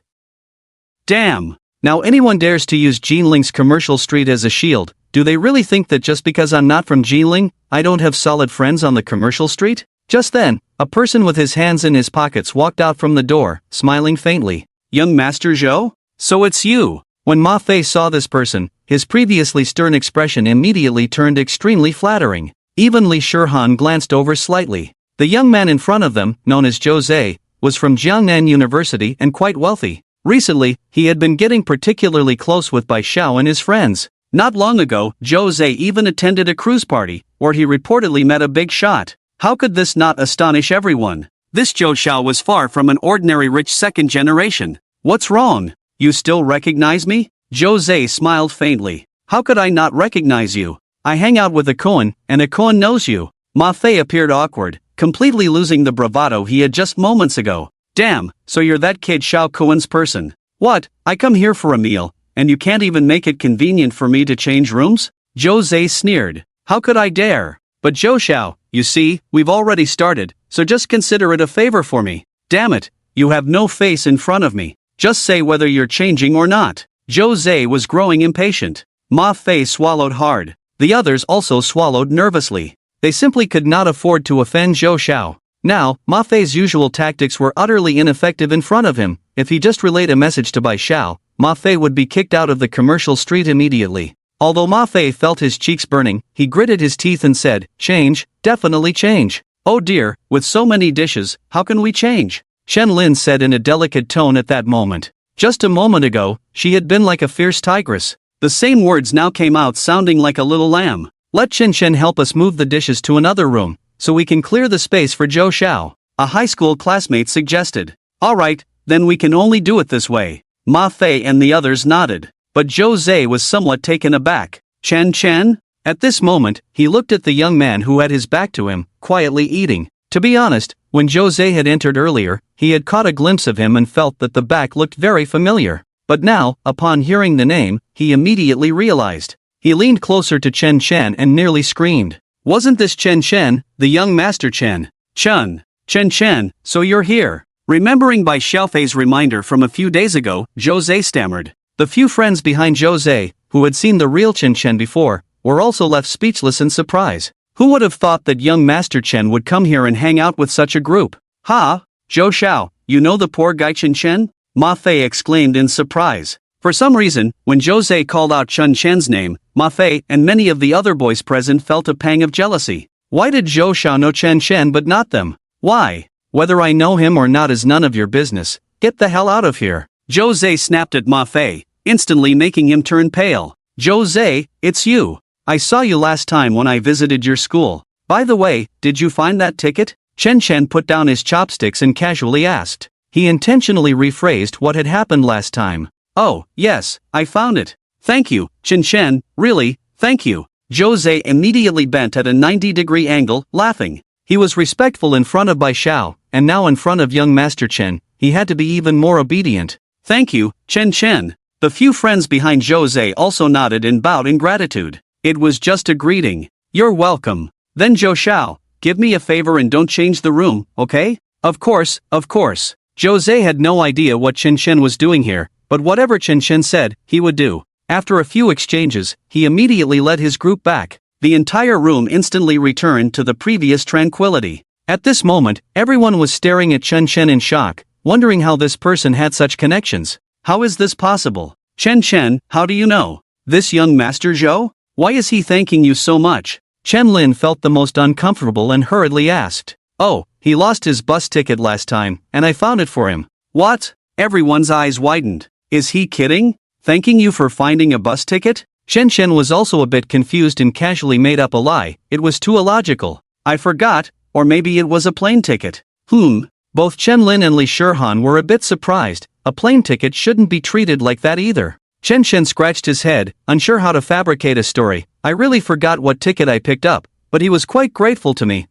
Damn! Now anyone dares to use Jinling's commercial street as a shield. Do they really think that just because I'm not from Jinling, I don't have solid friends on the commercial street? Just then, a person with his hands in his pockets walked out from the door, smiling faintly. "Young Master Zhou? So it's you." When Ma Fei saw this person, his previously stern expression immediately turned extremely flattering. Even Li Shihan glanced over slightly. The young man in front of them, known as Zhou Zhe, was from Jiangnan University and quite wealthy. Recently, he had been getting particularly close with Bai Xiao and his friends. Not long ago, Zhou Zhe even attended a cruise party, where he reportedly met a big shot. How could this not astonish everyone? This Zhou Xiao was far from an ordinary rich second generation. What's wrong? you still recognize me? Jose smiled faintly. How could I not recognize you? I hang out with Akoin, and Akoin knows you. Ma Fei appeared awkward, completely losing the bravado he had just moments ago. Damn, so you're that kid Xiao Koen's person. What, I come here for a meal, and you can't even make it convenient for me to change rooms? Jose sneered. How could I dare? But Zhou Xiao, you see, we've already started, so just consider it a favor for me. Damn it, you have no face in front of me. Just say whether you're changing or not. Jose was growing impatient. Ma Fei swallowed hard. The others also swallowed nervously. They simply could not afford to offend Zhou Xiao. Now, Ma Fei's usual tactics were utterly ineffective in front of him. If he just relayed a message to Bai Xiao, Ma Fei would be kicked out of the commercial street immediately. Although Ma Fei felt his cheeks burning, he gritted his teeth and said, change, definitely change. Oh dear, with so many dishes, how can we change? Chen Lin said in a delicate tone at that moment. Just a moment ago, she had been like a fierce tigress. The same words now came out sounding like a little lamb. Let Chen Chen help us move the dishes to another room, so we can clear the space for Zhou Xiao, a high school classmate suggested. Alright, then we can only do it this way. Ma Fei and the others nodded. But Jose was somewhat taken aback. Chen Chen? At this moment, he looked at the young man who had his back to him, quietly eating. To be honest, when Jose had entered earlier, he had caught a glimpse of him and felt that the back looked very familiar. But now, upon hearing the name, he immediately realized. He leaned closer to Chen Chen and nearly screamed. Wasn't this Chen Chen, the young master Chen? Chen Chen, so you're here. Remembering Bai Xiaofei's reminder from a few days ago, Jose stammered. The few friends behind Jose, who had seen the real Chen Chen before, were also left speechless in surprise. Who would have thought that young Master Chen would come here and hang out with such a group? Ha! Zhou Xiao, you know the poor guy Chen Chen? Ma Fei exclaimed in surprise. For some reason, when Jose called out Chen Chen's name, Ma Fei and many of the other boys present felt a pang of jealousy. Why did Zhou Xiao know Chen Chen but not them? Why? Whether I know him or not is none of your business. Get the hell out of here. Jose snapped at Ma Fei, instantly making him turn pale. Jose, it's you. I saw you last time when I visited your school. By the way, did you find that ticket? Chen Chen put down his chopsticks and casually asked. He intentionally rephrased what had happened last time. Oh, yes, I found it. Thank you, Chen Chen, really, thank you. Jose immediately bent at a 90-degree angle, laughing. He was respectful in front of Bai Xiao, and now in front of young Master Chen, he had to be even more obedient. Thank you, Chen Chen. The few friends behind Jose also nodded and bowed in gratitude. It was just a greeting. You're welcome. Then Zhou Xiao, give me a favor and don't change the room, okay? Of course, of course. Jose had no idea what Chen Chen was doing here, but whatever Chen Chen said, he would do. After a few exchanges, he immediately led his group back. The entire room instantly returned to the previous tranquility. At this moment, everyone was staring at Chen Chen in shock, wondering how this person had such connections. How is this possible? Chen Chen, how do you know? This young Master Zhou? Why is he thanking you so much? Chen Lin felt the most uncomfortable and hurriedly asked. Oh, he lost his bus ticket last time, and I found it for him. What? Everyone's eyes widened. Is he kidding? Thanking you for finding a bus ticket? Chen Chen was also a bit confused and casually made up a lie. It was too illogical. I forgot, or maybe it was a plane ticket. Both Chen Lin and Li Shirhan were a bit surprised. A plane ticket shouldn't be treated like that either. Chen Chen scratched his head, unsure how to fabricate a story. I really forgot what ticket I picked up, but he was quite grateful to me.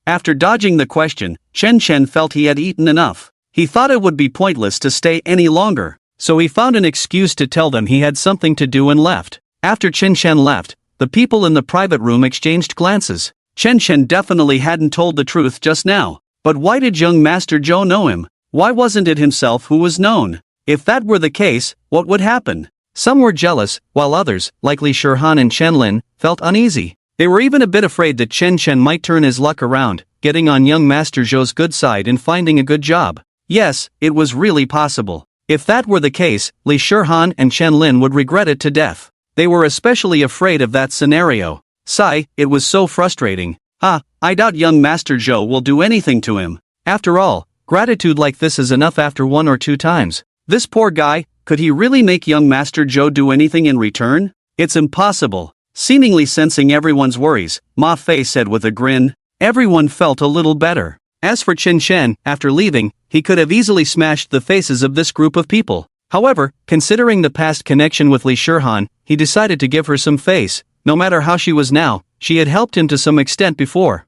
After dodging the question, Chen Chen felt he had eaten enough. He thought it would be pointless to stay any longer, so he found an excuse to tell them he had something to do and left. After Chen Chen left, the people in the private room exchanged glances. Chen Chen definitely hadn't told the truth just now. But why did young Master Zhou know him? Why wasn't it himself who was known? If that were the case, what would happen? Some were jealous, while others, like Li Shirhan and Chen Lin, felt uneasy. They were even a bit afraid that Chen Chen might turn his luck around, getting on young Master Zhou's good side and finding a good job. Yes, it was really possible. If that were the case, Li Shirhan and Chen Lin would regret it to death. They were especially afraid of that scenario. Sigh, it was so frustrating. I doubt young Master Zhou will do anything to him. After all, gratitude like this is enough after 1 or 2 times. This poor guy, could he really make young Master Zhou do anything in return? It's impossible. Seemingly sensing everyone's worries, Ma Fei said with a grin. Everyone felt a little better. As for Chen Chen, after leaving, he could have easily smashed the faces of this group of people. However, considering the past connection with Lee Shirhan, he decided to give her some face. No matter how she was now, she had helped him to some extent before.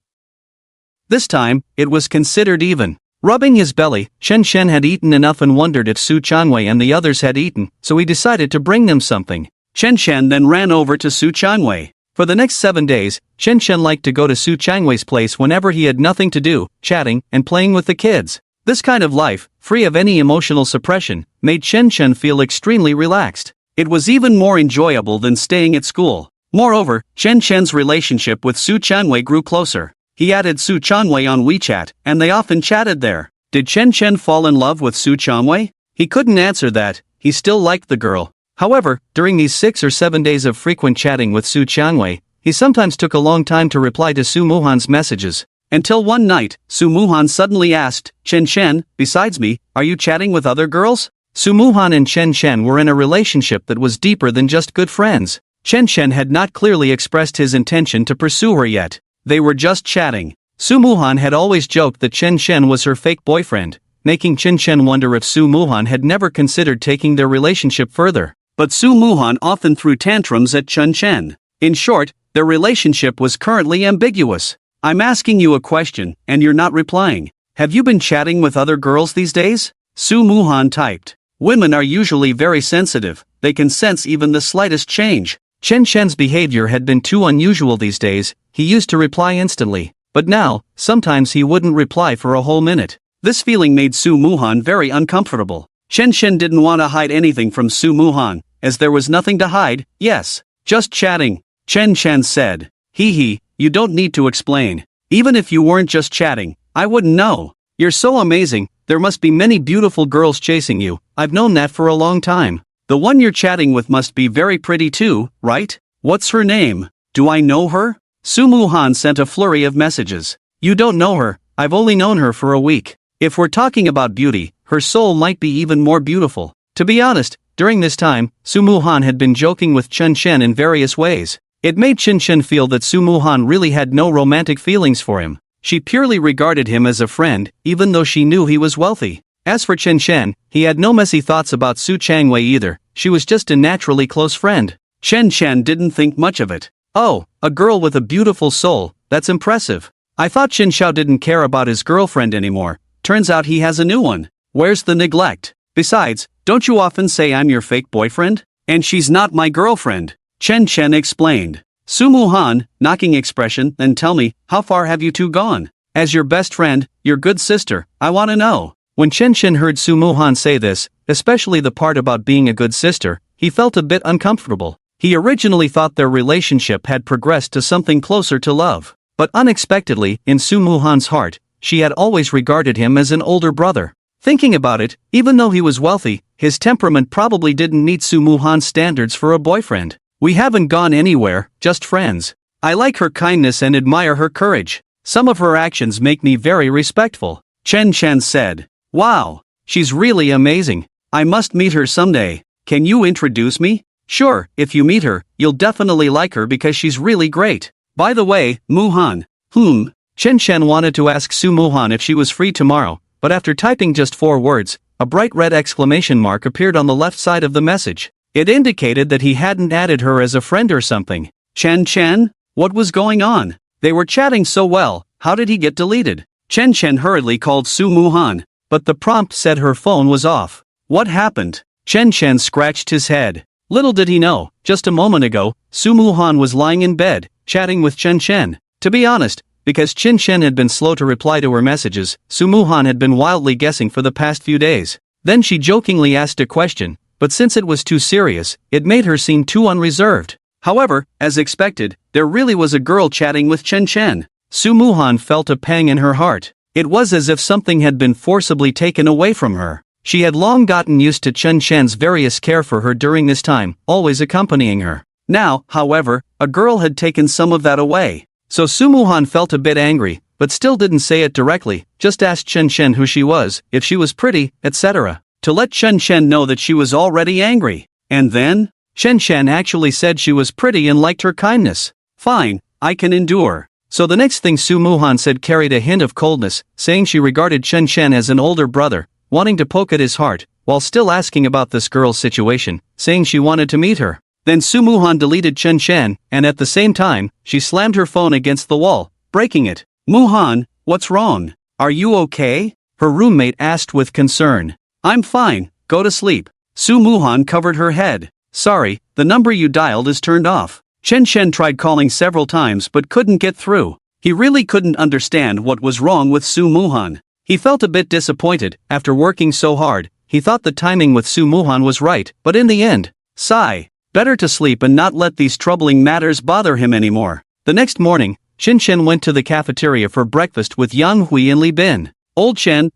This time, it was considered even. Rubbing his belly, Chen Shen had eaten enough and wondered if Su Chanwei and the others had eaten, so he decided to bring them something. Chen Shen then ran over to Su Chanwei. For the next 7 days, Chen Shen liked to go to Su Chanwei's place whenever he had nothing to do, chatting and playing with the kids. This kind of life, free of any emotional suppression, made Chen Shen feel extremely relaxed. It was even more enjoyable than staying at school. Moreover, Chen Shen's relationship with Su Chanwei grew closer. He added Su Chanwei on WeChat, and they often chatted there. Did Chen Shen fall in love with Su Chanwei? He couldn't answer that. He still liked the girl. However, during these 6 or 7 days of frequent chatting with Su Chanwei, he sometimes took a long time to reply to Su Muhan's messages. Until one night, Su Muhan suddenly asked, Chen Shen, besides me, are you chatting with other girls? Su Muhan and Chen Shen were in a relationship that was deeper than just good friends. Chen Shen had not clearly expressed his intention to pursue her yet. They were just chatting. Su Muhan had always joked that Chen Shen was her fake boyfriend, making Chen Shen wonder if Su Muhan had never considered taking their relationship further. But Su Muhan often threw tantrums at Chen Shen. In short, their relationship was currently ambiguous. I'm asking you a question, and you're not replying. Have you been chatting with other girls these days? Su Muhan typed. Women are usually very sensitive. They can sense even the slightest change. Chen Shen's behavior had been too unusual these days. He used to reply instantly. But now, sometimes he wouldn't reply for a whole minute. This feeling made Su Muhan very uncomfortable. Chen Shen didn't want to hide anything from Su Muhan, as there was nothing to hide. Yes, just chatting. Chen Shen said. Hee, you don't need to explain. Even if you weren't just chatting, I wouldn't know. You're so amazing, there must be many beautiful girls chasing you. I've known that for a long time. The one you're chatting with must be very pretty too, right? What's her name? Do I know her? Su Muhan sent a flurry of messages. You don't know her, I've only known her for a week. If we're talking about beauty, her soul might be even more beautiful. To be honest, during this time, Su Muhan had been joking with Chen Shen in various ways. It made Chen Shen feel that Su Muhan really had no romantic feelings for him. She purely regarded him as a friend, even though she knew he was wealthy. As for Chen Shen, he had no messy thoughts about Su Changwei either. She was just a naturally close friend. Chen Shen didn't think much of it. Oh, a girl with a beautiful soul, that's impressive. I thought Chen Xiao didn't care about his girlfriend anymore. Turns out he has a new one. Where's the neglect? Besides, don't you often say I'm your fake boyfriend? And she's not my girlfriend. Chen Shen explained. Su Muhan, knocking expression, then tell me, how far have you two gone? As your best friend, your good sister, I want to know. When Chen Shen heard Su Muhan say this, especially the part about being a good sister, he felt a bit uncomfortable. He originally thought their relationship had progressed to something closer to love. But unexpectedly, in Su Muhan's heart, she had always regarded him as an older brother. Thinking about it, even though he was wealthy, his temperament probably didn't meet Su Muhan's standards for a boyfriend. We haven't gone anywhere, just friends. I like her kindness and admire her courage. Some of her actions make me very respectful. Chen Shen said. Wow, she's really amazing. I must meet her someday. Can you introduce me? Sure, if you meet her, you'll definitely like her because she's really great. By the way, Muhan. Chen Shen wanted to ask Su Muhan if she was free tomorrow, but after typing just 4 words, a bright red exclamation mark appeared on the left side of the message. It indicated that he hadn't added her as a friend or something. Chen Shen? What was going on? They were chatting so well, how did he get deleted? Chen Shen hurriedly called Su Muhan, but the prompt said her phone was off. What happened? Chen Shen scratched his head. Little did he know, just a moment ago, Su Muhan was lying in bed, chatting with Chen Shen. To be honest, because Chen Shen had been slow to reply to her messages, Su Muhan had been wildly guessing for the past few days. Then she jokingly asked a question, but since it was too serious, it made her seem too unreserved. However, as expected, there really was a girl chatting with Chen Shen. Su Muhan felt a pang in her heart. It was as if something had been forcibly taken away from her. She had long gotten used to Chen Shen's various care for her during this time, always accompanying her. Now, however, a girl had taken some of that away. So Su Muhan felt a bit angry, but still didn't say it directly, just asked Chen Shen who she was, if she was pretty, etc. To let Chen Shen know that she was already angry. And then? Chen Shen actually said she was pretty and liked her kindness. Fine, I can endure. So the next thing Su Muhan said carried a hint of coldness, saying she regarded Chen Shen as an older brother, wanting to poke at his heart, while still asking about this girl's situation, saying she wanted to meet her. Then Su Muhan deleted Chen Chen, and at the same time, she slammed her phone against the wall, breaking it. "Muhan, what's wrong? Are you okay?" her roommate asked with concern. "I'm fine, go to sleep." Su Muhan covered her head. "Sorry, the number you dialed is turned off." Chen Chen tried calling several times but couldn't get through. He really couldn't understand what was wrong with Su Muhan. He felt a bit disappointed. After working so hard, he thought the timing with Su Muhan was right, but in the end, sigh. Better to sleep and not let these troubling matters bother him anymore. The next morning, Chen Chen went to the cafeteria for breakfast with Yang Hui and Li Bin. Old Chen,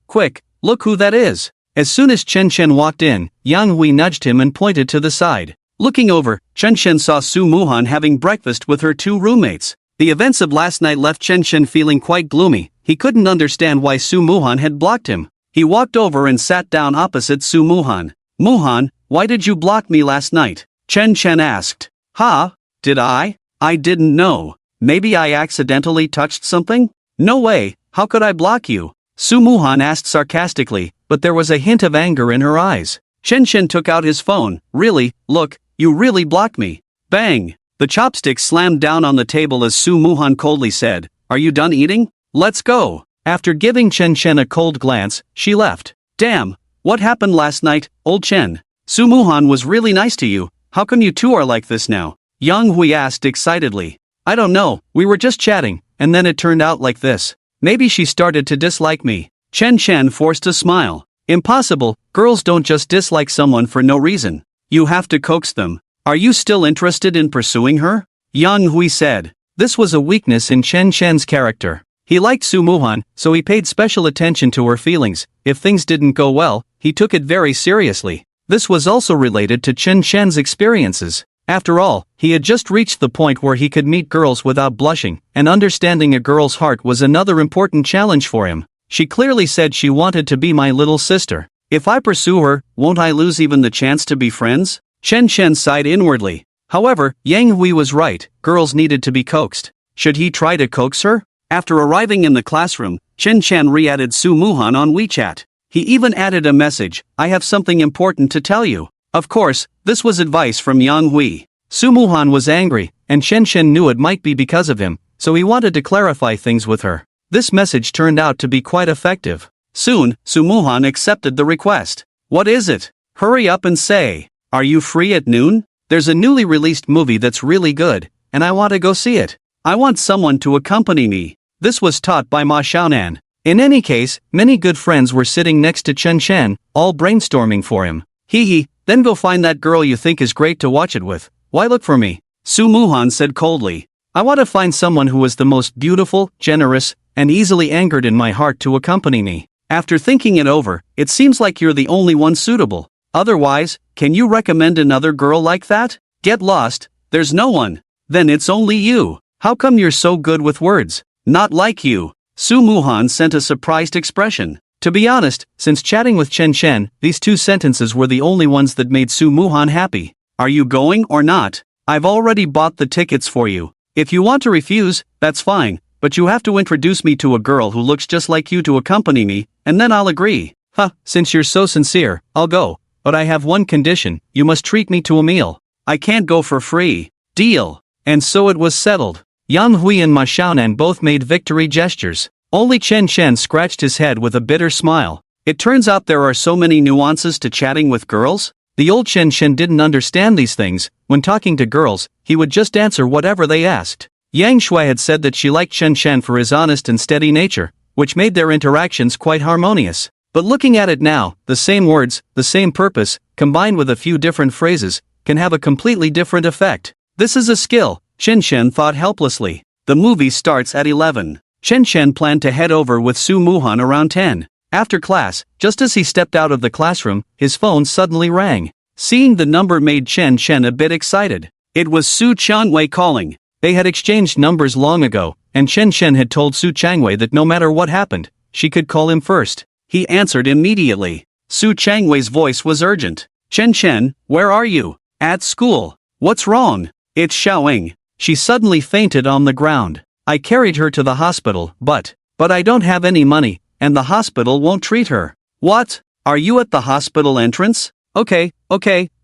quick, look who that is." As soon as Chen Chen walked in, Yang Hui nudged him and pointed to the side. Looking over, Chen Chen saw Su Muhan having breakfast with her two roommates. The events of last night left Chen Chen feeling quite gloomy. He couldn't understand why Su Muhan had blocked him. He walked over and sat down opposite Su Muhan. "Muhan, why did you block me last night?" Chen Chen asked. "Huh? Did I? I didn't know. Maybe I accidentally touched something?" "No way, how could I block you?" Su Muhan asked sarcastically, but there was a hint of anger in her eyes. Chen Chen took out his phone. "Really, look, you really blocked me." Bang! The chopsticks slammed down on the table as Su Muhan coldly said, "Are you done eating? Let's go." After giving Chen Chen a cold glance, she left. "Damn, what happened last night, old Chen? Su Muhan was really nice to you. How come you two are like this now?" Yang Hui asked excitedly. "I don't know, we were just chatting, and then it turned out like this. Maybe she started to dislike me." Chen Chen forced a smile. "Impossible, girls don't just dislike someone for no reason. You have to coax them. Are you still interested in pursuing her?" Yang Hui said. This was a weakness in Chen Chen's character. He liked Su Muhan, so he paid special attention to her feelings. If things didn't go well, he took it very seriously. This was also related to Chen Chen's experiences. After all, he had just reached the point where he could meet girls without blushing, and understanding a girl's heart was another important challenge for him. She clearly said she wanted to be my little sister. If I pursue her, won't I lose even the chance to be friends? Chen Chen sighed inwardly. However, Yang Hui was right, girls needed to be coaxed. Should he try to coax her? After arriving in the classroom, Chen Chen re-added Su Muhan on WeChat. He even added a message, "I have something important to tell you." Of course, this was advice from Yang Hui. Su Muhan was angry, and Chen Chen knew it might be because of him, so he wanted to clarify things with her. This message turned out to be quite effective. Soon, Su Muhan accepted the request. "What is it? Hurry up and say. Are you free at noon? There's a newly released movie that's really good, and I want to go see it. I want someone to accompany me." This was taught by Ma Xiaonan. In any case, many good friends were sitting next to Chen Chen, all brainstorming for him. "Hee, then go find that girl you think is great to watch it with. Why look for me?" Su Muhan said coldly. "I want to find someone who is the most beautiful, generous, and easily angered in my heart to accompany me. After thinking it over, it seems like you're the only one suitable. Otherwise, can you recommend another girl like that? Get lost, there's no one. Then it's only you. How come you're so good with words? Not like you." Su Muhan sent a surprised expression. To be honest, since chatting with Chen Chen, these two sentences were the only ones that made Su Muhan happy. "Are you going or not? I've already bought the tickets for you. If you want to refuse, that's fine, but you have to introduce me to a girl who looks just like you to accompany me, and then I'll agree." Since you're so sincere, I'll go, but I have one condition, you must treat me to a meal. I can't go for free. Deal. And so it was settled. Yang Hui and Ma Xiaonan both made victory gestures. Only Chen Chen scratched his head with a bitter smile. It turns out there are so many nuances to chatting with girls. The old Chen Chen didn't understand these things. When talking to girls, he would just answer whatever they asked. Yang Shui had said that she liked Chen Chen for his honest and steady nature, which made their interactions quite harmonious. But looking at it now, the same words, the same purpose, combined with a few different phrases, can have a completely different effect. This is a skill, Chen Chen thought helplessly. The movie starts at 11. Chen Chen planned to head over with Su Muhan around 10. After class, just as he stepped out of the classroom, his phone suddenly rang. Seeing the number made Chen Chen a bit excited. It was Su Changwei calling. They had exchanged numbers long ago, and Chen Chen had told Su Changwei that no matter what happened, she could call him first. He answered immediately. Su Changwei's voice was urgent. "Chen Chen, where are you?" "At school." "What's wrong?" "It's Xiaoying. She suddenly fainted on the ground. I carried her to the hospital, but I don't have any money, and the hospital won't treat her." "What? Are you at the hospital entrance? Okay,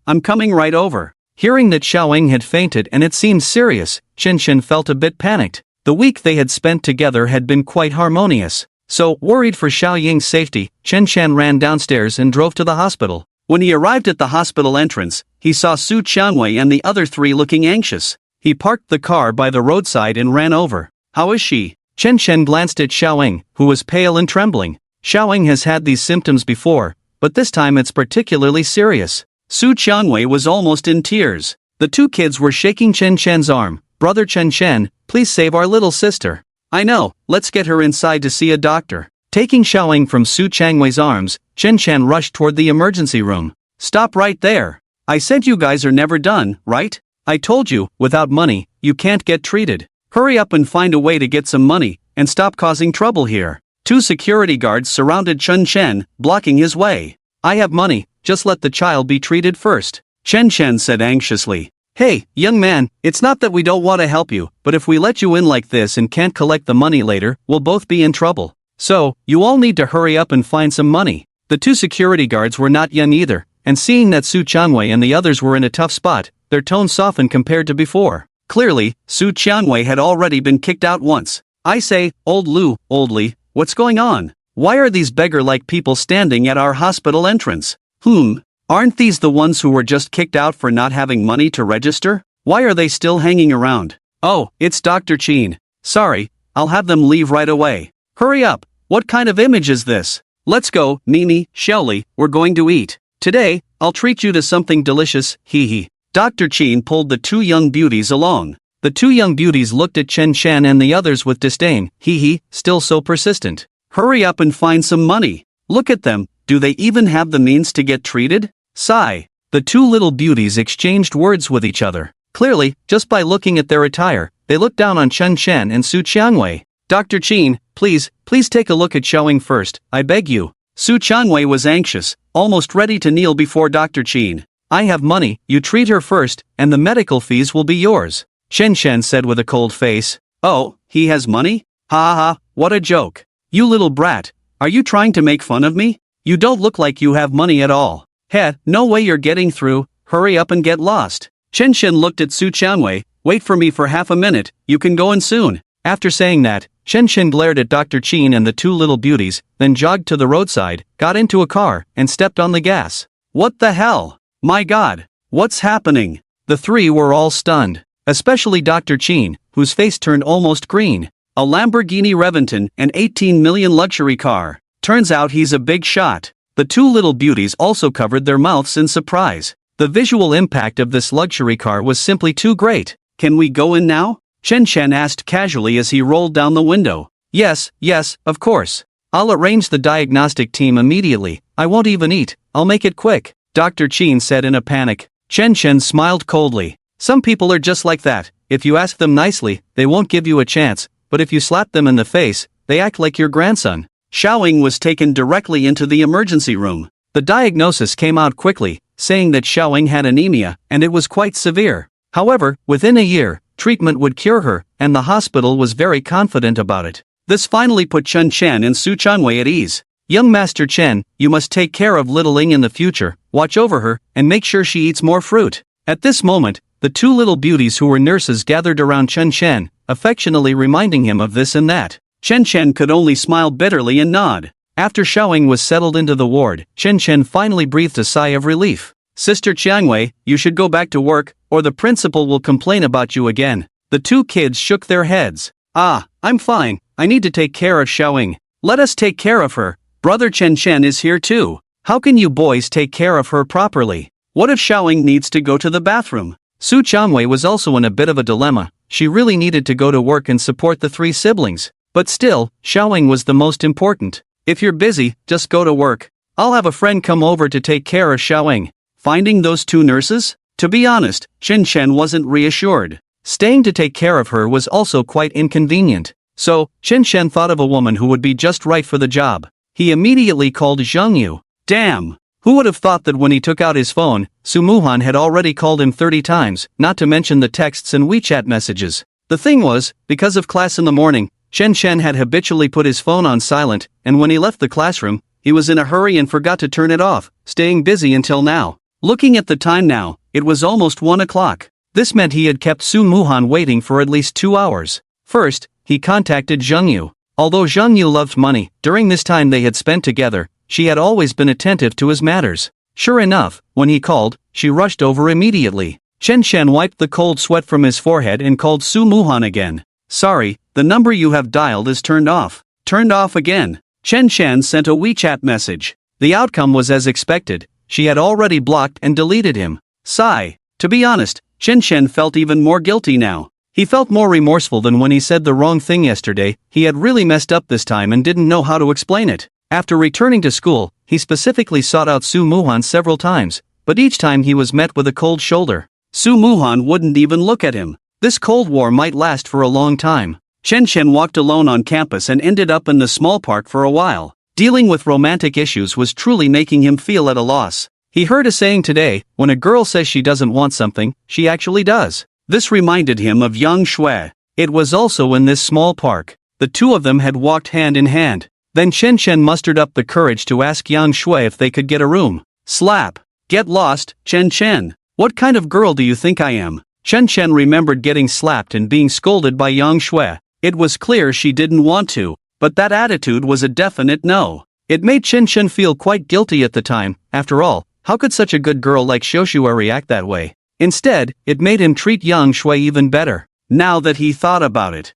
I'm coming right over. Hearing that Xiaoying had fainted and it seemed serious, Chen Chen felt a bit panicked. The week they had spent together had been quite harmonious. So, worried for Xiaoying's safety, Chen Chen ran downstairs and drove to the hospital. When he arrived at the hospital entrance, he saw Su Qiangwei and the other three looking anxious. He parked the car by the roadside and ran over. How is she? Chen Chen glanced at Xiaoying, who was pale and trembling. Xiaoying has had these symptoms before, but this time it's particularly serious. Su Qiangwei was almost in tears. The two kids were shaking Chen Chen's arm. Brother Chen Chen, please save our little sister. I know, let's get her inside to see a doctor. Taking Xiaoying from Su Qiangwei's arms, Chen Chen rushed toward the emergency room. Stop right there. I said you guys are never done, right? I told you, without money, you can't get treated. Hurry up and find a way to get some money, and stop causing trouble here. Two security guards surrounded Chen Chen, blocking his way. I have money, just let the child be treated first. Chen Chen said anxiously. Hey, young man, it's not that we don't want to help you, but if we let you in like this and can't collect the money later, we'll both be in trouble. So, you all need to hurry up and find some money. The two security guards were not young either, and seeing that Su Qiangwei and the others were in a tough spot, their tone softened compared to before. Clearly, Su Qiangwei had already been kicked out once. I say, old Li, what's going on? Why are these beggar-like people standing at our hospital entrance? Aren't these the ones who were just kicked out for not having money to register? Why are they still hanging around? Oh, it's Dr. Qin. Sorry, I'll have them leave right away. Hurry up, what kind of image is this? Let's go, Mimi, Shelly, we're going to eat. Today, I'll treat you to something delicious, hee. Dr. Qin pulled the two young beauties along. The two young beauties looked at Chen Chen and the others with disdain, hee, still so persistent. Hurry up and find some money. Look at them, do they even have the means to get treated? Sigh. The two little beauties exchanged words with each other. Clearly, just by looking at their attire, they looked down on Chen Chen and Su Qiangwei. Dr. Qin, please take a look at Xiaoying first, I beg you. Su Qiangwei was anxious, almost ready to kneel before Dr. Qin. I have money, you treat her first, and the medical fees will be yours. Chen Chen said with a cold face. Oh, he has money? Ha, what a joke. You little brat, are you trying to make fun of me? You don't look like you have money at all. Heh, no way you're getting through, hurry up and get lost. Chen Chen looked at Su Qiangwei, wait for me for half a minute, you can go in soon. After saying that, Chen Chen glared at Dr. Qin and the two little beauties, then jogged to the roadside, got into a car, and stepped on the gas. What the hell? My God, what's happening? The three were all stunned, especially Dr. Qin, whose face turned almost green. A Lamborghini Reventon, an 18 million luxury car. Turns out he's a big shot. The two little beauties also covered their mouths in surprise. The visual impact of this luxury car was simply too great. Can we go in now? Chen Chen asked casually as he rolled down the window. Yes, of course. I'll arrange the diagnostic team immediately. I won't even eat, I'll make it quick, Dr. Qin said in a panic. Chen Chen smiled coldly. Some people are just like that. If you ask them nicely, they won't give you a chance, but if you slap them in the face, they act like your grandson. Xiaoying was taken directly into the emergency room. The diagnosis came out quickly, saying that Xiaoying had anemia, and it was quite severe. However, within a year, treatment would cure her, and the hospital was very confident about it. This finally put Chen Chen and Su Qiangwei at ease. Young Master Chen, you must take care of little Ling in the future, watch over her, and make sure she eats more fruit. At this moment, the two little beauties who were nurses gathered around Chen Chen, affectionately reminding him of this and that. Chen Chen could only smile bitterly and nod. After Xiaoying was settled into the ward, Chen Chen finally breathed a sigh of relief. Sister Qiangwei, you should go back to work, or the principal will complain about you again. The two kids shook their heads. I'm fine, I need to take care of Xiaoying. Let us take care of her. Brother Chen Chen is here too. How can you boys take care of her properly? What if Xiaoying needs to go to the bathroom? Su Qiangwei was also in a bit of a dilemma. She really needed to go to work and support the three siblings. But still, Xiaoying was the most important. If you're busy, just go to work. I'll have a friend come over to take care of Xiaoying. Finding those two nurses? To be honest, Chen Chen wasn't reassured. Staying to take care of her was also quite inconvenient. So, Chen Chen thought of a woman who would be just right for the job. He immediately called Zheng Yu. Damn! Who would have thought that when he took out his phone, Su Muhan had already called him 30 times, not to mention the texts and WeChat messages. The thing was, because of class in the morning, Chen Chen had habitually put his phone on silent, and when he left the classroom, he was in a hurry and forgot to turn it off, staying busy until now. Looking at the time now, it was almost 1 o'clock. This meant he had kept Soo Moo-han waiting for at least 2 hours. First, he contacted Jung Yu. Although Jung Yu loved money, during this time they had spent together, she had always been attentive to his matters. Sure enough, when he called, she rushed over immediately. Chen Shen wiped the cold sweat from his forehead and called Soo Moo-han again. "Sorry, the number you have dialed is turned off." Turned off again. Chen Shen sent a WeChat message. The outcome was as expected. She had already blocked and deleted him. Sigh. To be honest, Chen Shen felt even more guilty now. He felt more remorseful than when he said the wrong thing yesterday. He had really messed up this time and didn't know how to explain it. After returning to school, he specifically sought out Soo Moo-han several times, but each time he was met with a cold shoulder. Soo Moo-han wouldn't even look at him. This Cold War might last for a long time. Chen Shen walked alone on campus and ended up in the small park for a while. Dealing with romantic issues was truly making him feel at a loss. He heard a saying today, when a girl says she doesn't want something, she actually does. This reminded him of Yang Shui. It was also in this small park. The two of them had walked hand in hand. Then Chen Shen mustered up the courage to ask Yang Shui if they could get a room. Slap. Get lost, Chen Shen. What kind of girl do you think I am? Chen Shen remembered getting slapped and being scolded by Yang Shui. It was clear she didn't want to, but that attitude was a definite no. It made Chen Shen feel quite guilty at the time. After all, how could such a good girl like Shoshua react that way? Instead, it made him treat Yang Shui even better. Now that he thought about it,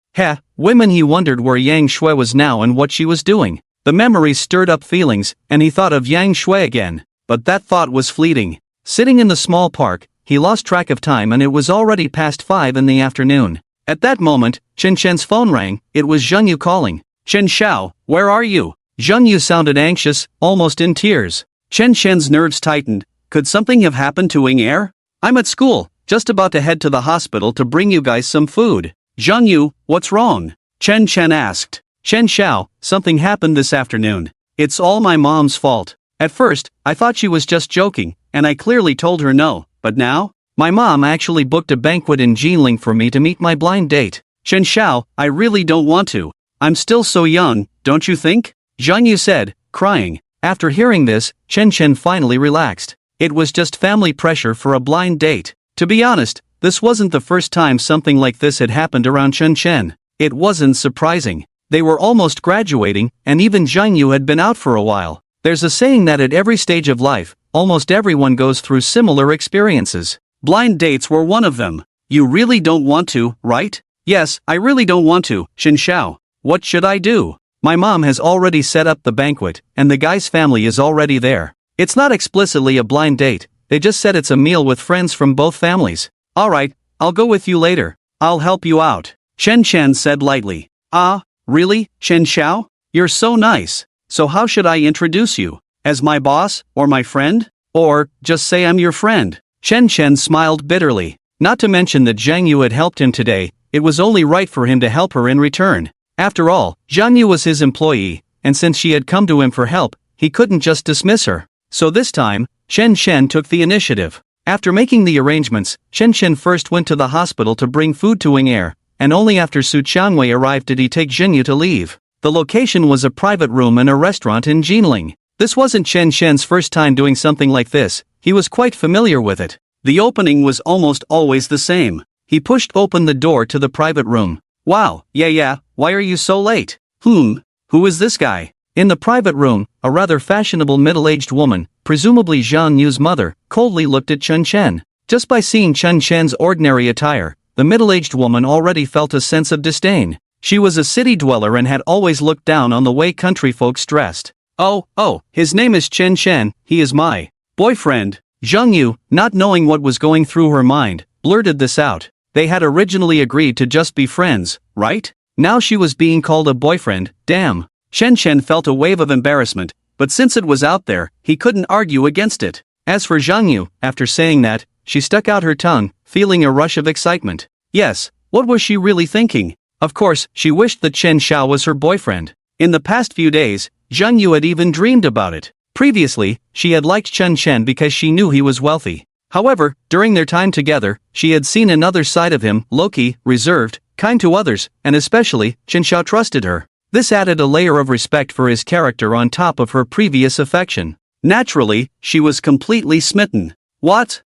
women, he wondered where Yang Shui was now and what she was doing. The memories stirred up feelings, and he thought of Yang Shui again. But that thought was fleeting. Sitting in the small park, he lost track of time and it was already past 5 in the afternoon. At that moment, Chen Shen's phone rang. It was Zheng Yu calling. "Chen Xiao, where are you?" Zheng Yu sounded anxious, almost in tears. Chen Shen's nerves tightened. Could something have happened to Ying Er? "I'm at school, just about to head to the hospital to bring you guys some food." "Zheng Yu, what's wrong?" Chen Shen asked. "Chen Xiao, something happened this afternoon. It's all my mom's fault. At first, I thought she was just joking, and I clearly told her no, but now? My mom actually booked a banquet in Jinling for me to meet my blind date. Chen Xiao, I really don't want to. I'm still so young, don't you think?" Zhang Yu said, crying. After hearing this, Chen Shen finally relaxed. It was just family pressure for a blind date. To be honest, this wasn't the first time something like this had happened around Chen Shen. It wasn't surprising. They were almost graduating, and even Zhang Yu had been out for a while. There's a saying that at every stage of life, almost everyone goes through similar experiences. Blind dates were one of them. You really don't want to, right? Yes, I really don't want to, Shin Xiao. What should I do? My mom has already set up the banquet, and the guy's family is already there. It's not explicitly a blind date, they just said it's a meal with friends from both families. Alright, I'll go with you later. I'll help you out. Shen Shen said lightly. Ah, really, Shen Xiao? You're so nice. So how should I introduce you? As my boss, or my friend? Or, just say I'm your friend? Shen Shen smiled bitterly. Not to mention that Zhang Yu had helped him today, it was only right for him to help her in return. After all, Zhang Yu was his employee, and since she had come to him for help, he couldn't just dismiss her. So this time, Shen Shen took the initiative. After making the arrangements, Shen Shen first went to the hospital to bring food to Ying Er, and only after Su Qiangwei arrived did he take Zheng Yu to leave. The location was a private room in a restaurant in Jinling. This wasn't Shen Shen's first time doing something like this, he was quite familiar with it. The opening was almost always the same. He pushed open the door to the private room. Wow, yeah, why are you so late? Who is this guy? In the private room, a rather fashionable middle-aged woman, presumably Zhang Yu's mother, coldly looked at Chen Shen. Just by seeing Chen Shen's ordinary attire, the middle-aged woman already felt a sense of disdain. She was a city dweller and had always looked down on the way country folks dressed. Oh, his name is Chen Shen, he is my boyfriend. Zhang Yu, not knowing what was going through her mind, blurted this out. They had originally agreed to just be friends, right? Now she was being called a boyfriend, damn. Shen Shen felt a wave of embarrassment, but since it was out there, he couldn't argue against it. As for Zhang Yu, after saying that, she stuck out her tongue, feeling a rush of excitement. Yes, what was she really thinking? Of course, she wished that Chen Xiao was her boyfriend. In the past few days, Zhang Yu had even dreamed about it. Previously, she had liked Chen Shen because she knew he was wealthy. However, during their time together, she had seen another side of him, low-key, reserved, kind to others, and especially, Chen Xiao trusted her. This added a layer of respect for his character on top of her previous affection. Naturally, she was completely smitten. What?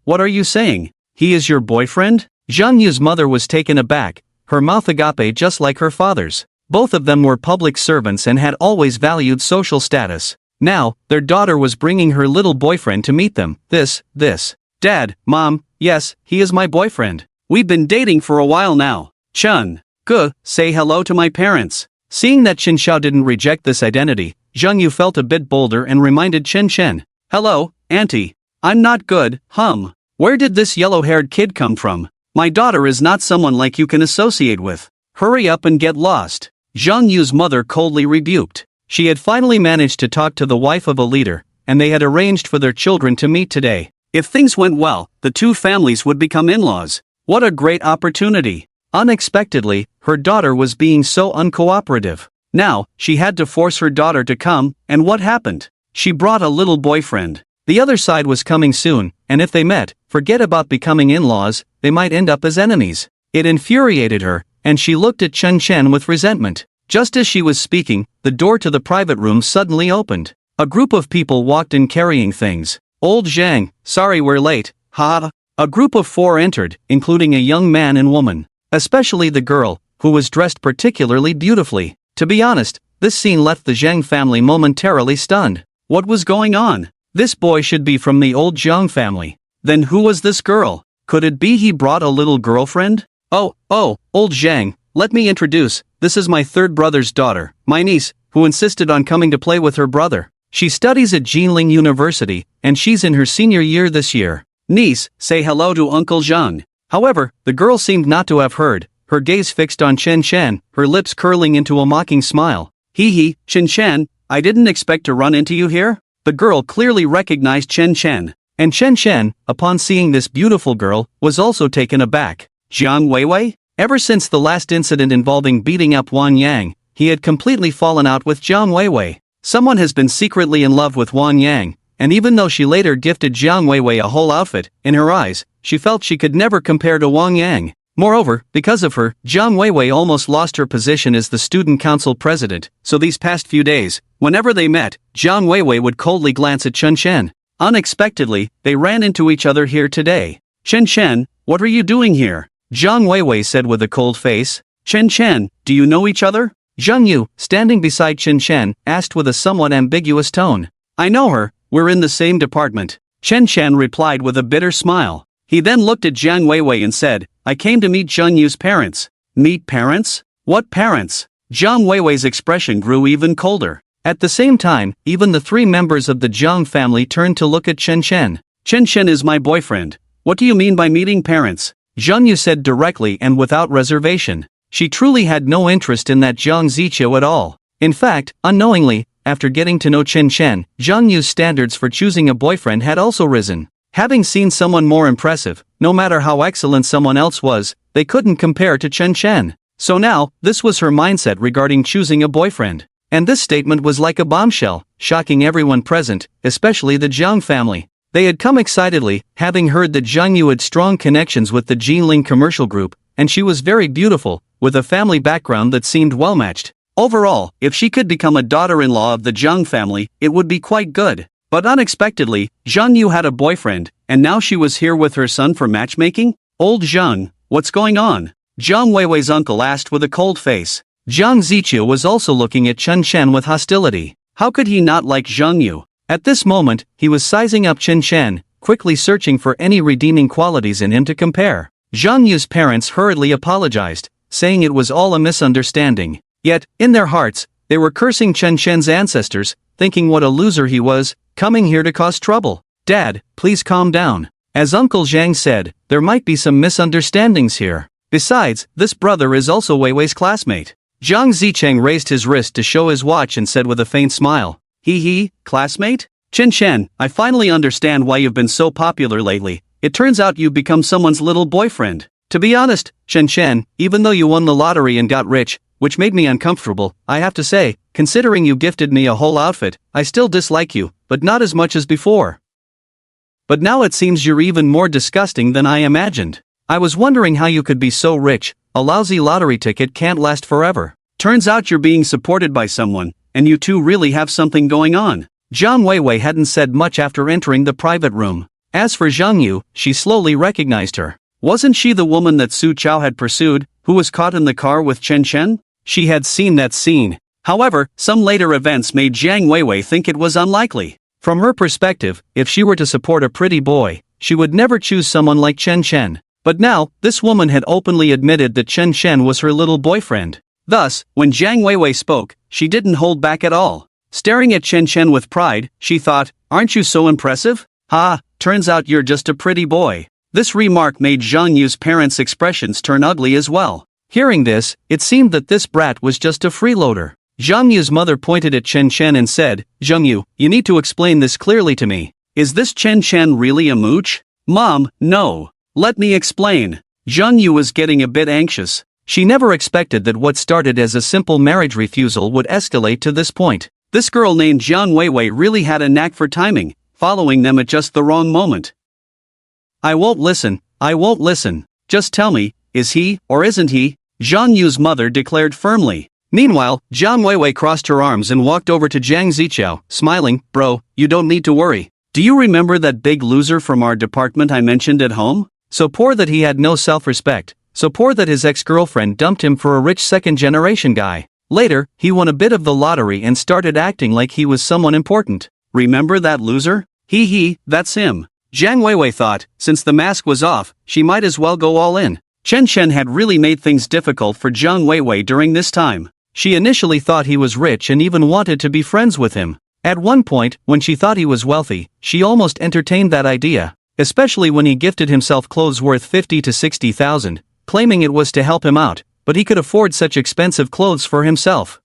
What are you saying? He is your boyfriend? Zhang Yu's mother was taken aback, her mouth agape just like her father's. Both of them were public servants and had always valued social status. Now, their daughter was bringing her little boyfriend to meet them. This. Dad, Mom, yes, he is my boyfriend. We've been dating for a while now. Chun. Say hello to my parents. Seeing that Chen Xiao didn't reject this identity, Zhang Yu felt a bit bolder and reminded Chen Chen. Hello, Auntie. I'm not good, Where did this yellow-haired kid come from? My daughter is not someone like you can associate with. Hurry up and get lost. Zhang Yu's mother coldly rebuked. She had finally managed to talk to the wife of a leader, and they had arranged for their children to meet today. If things went well, the two families would become in-laws. What a great opportunity. Unexpectedly, her daughter was being so uncooperative. Now, she had to force her daughter to come, and what happened? She brought a little boyfriend. The other side was coming soon, and if they met, forget about becoming in-laws, they might end up as enemies. It infuriated her, and she looked at Chen Chen with resentment. Just as she was speaking, the door to the private room suddenly opened. A group of people walked in carrying things. Old Zhang, sorry we're late, A group of 4 entered, including a young man and woman. Especially the girl, who was dressed particularly beautifully. To be honest, this scene left the Zhang family momentarily stunned. What was going on? This boy should be from the old Zhang family. Then who was this girl? Could it be he brought a little girlfriend? Oh, old Zhang, let me introduce, this is my third brother's daughter, my niece, who insisted on coming to play with her brother. She studies at Jinling University, and she's in her senior year this year. Niece, say hello to Uncle Zhang. However, the girl seemed not to have heard, her gaze fixed on Chen Chen, her lips curling into a mocking smile. Chen Chen, I didn't expect to run into you here? The girl clearly recognized Chen Chen. And Chen Chen, upon seeing this beautiful girl, was also taken aback. Jiang Weiwei? Ever since the last incident involving beating up Wan Yang, he had completely fallen out with Jiang Weiwei. Someone has been secretly in love with Wan Yang, and even though she later gifted Jiang Weiwei a whole outfit, in her eyes, she felt she could never compare to Wang Yang. Moreover, because of her, Jiang Weiwei almost lost her position as the student council president, so these past few days, whenever they met, Jiang Weiwei would coldly glance at Chen Chen. Unexpectedly, they ran into each other here today. Chen Chen, what are you doing here? Jiang Weiwei said with a cold face. Chen Chen, do you know each other? Zhang Yu, standing beside Chen Chen, asked with a somewhat ambiguous tone. I know her, we're in the same department. Chen Chen replied with a bitter smile. He then looked at Jiang Weiwei and said, I came to meet Zhang Yu's parents. Meet parents? What parents? Jiang Weiwei's expression grew even colder. At the same time, even the 3 members of the Zhang family turned to look at Chen Chen. Chen Chen is my boyfriend. What do you mean by meeting parents? Zhang Yu said directly and without reservation. She truly had no interest in that Zhang Ziqiu at all. In fact, unknowingly, after getting to know Chen Chen, Zhang Yu's standards for choosing a boyfriend had also risen. Having seen someone more impressive, no matter how excellent someone else was, they couldn't compare to Chen Chen. So now, this was her mindset regarding choosing a boyfriend. And this statement was like a bombshell, shocking everyone present, especially the Zhang family. They had come excitedly, having heard that Zhang Yu had strong connections with the Jinling commercial group, and she was very beautiful, with a family background that seemed well-matched. Overall, if she could become a daughter-in-law of the Zhang family, it would be quite good. But unexpectedly, Zhang Yu had a boyfriend, and now she was here with her son for matchmaking? Old Zhang, what's going on? Jiang Weiwei's uncle asked with a cold face. Jiang Ziqiu was also looking at Chen Chen with hostility. How could he not like Zhang Yu? At this moment, he was sizing up Chen Chen, quickly searching for any redeeming qualities in him to compare. Zhang Yu's parents hurriedly apologized, saying it was all a misunderstanding. Yet, in their hearts, they were cursing Chen Chen's ancestors, thinking what a loser he was, coming here to cause trouble. Dad, please calm down. As Uncle Zhang said, there might be some misunderstandings here. Besides, this brother is also Weiwei's classmate. Zhang Zicheng raised his wrist to show his watch and said with a faint smile. Classmate? Chen Chen, I finally understand why you've been so popular lately. It turns out you've become someone's little boyfriend. To be honest, Chen Chen, even though you won the lottery and got rich, which made me uncomfortable, I have to say, considering you gifted me a whole outfit, I still dislike you, but not as much as before. But now it seems you're even more disgusting than I imagined. I was wondering how you could be so rich, a lousy lottery ticket can't last forever. Turns out you're being supported by someone, and you two really have something going on. Jiang Weiwei hadn't said much after entering the private room. As for Zhang Yu, she slowly recognized her. Wasn't she the woman that Su Chao had pursued, who was caught in the car with Chen Chen? She had seen that scene. However, some later events made Jiang Weiwei think it was unlikely. From her perspective, if she were to support a pretty boy, she would never choose someone like Chen Chen. But now, this woman had openly admitted that Chen Chen was her little boyfriend. Thus, when Jiang Weiwei spoke, she didn't hold back at all. Staring at Chen Chen with pride, she thought, "Aren't you so impressive? Ha, turns out you're just a pretty boy." This remark made Zhang Yu's parents' expressions turn ugly as well. Hearing this, it seemed that this brat was just a freeloader. Zhang Yu's mother pointed at Chen Chen and said, "Zhang Yu, you need to explain this clearly to me. Is this Chen Chen really a mooch?" "Mom, no. Let me explain." Zhang Yu was getting a bit anxious. She never expected that what started as a simple marriage refusal would escalate to this point. This girl named Jiang Weiwei really had a knack for timing, following them at just the wrong moment. "I won't listen, I won't listen. Just tell me, is he, or isn't he?" Zhang Yu's mother declared firmly. Meanwhile, Jiang Weiwei crossed her arms and walked over to Jiang Zichao, smiling, "Bro, you don't need to worry. Do you remember that big loser from our department I mentioned at home? So poor that he had no self-respect, so poor that his ex-girlfriend dumped him for a rich second-generation guy. Later, he won a bit of the lottery and started acting like he was someone important. Remember that loser? He, that's him." Jiang Weiwei thought, since the mask was off, she might as well go all in. Chen Chen had really made things difficult for Jiang Weiwei during this time. She initially thought he was rich and even wanted to be friends with him. At one point, when she thought he was wealthy, she almost entertained that idea, especially when he gifted himself clothes worth 50 to 60,000, claiming it was to help him out, but he could afford such expensive clothes for himself.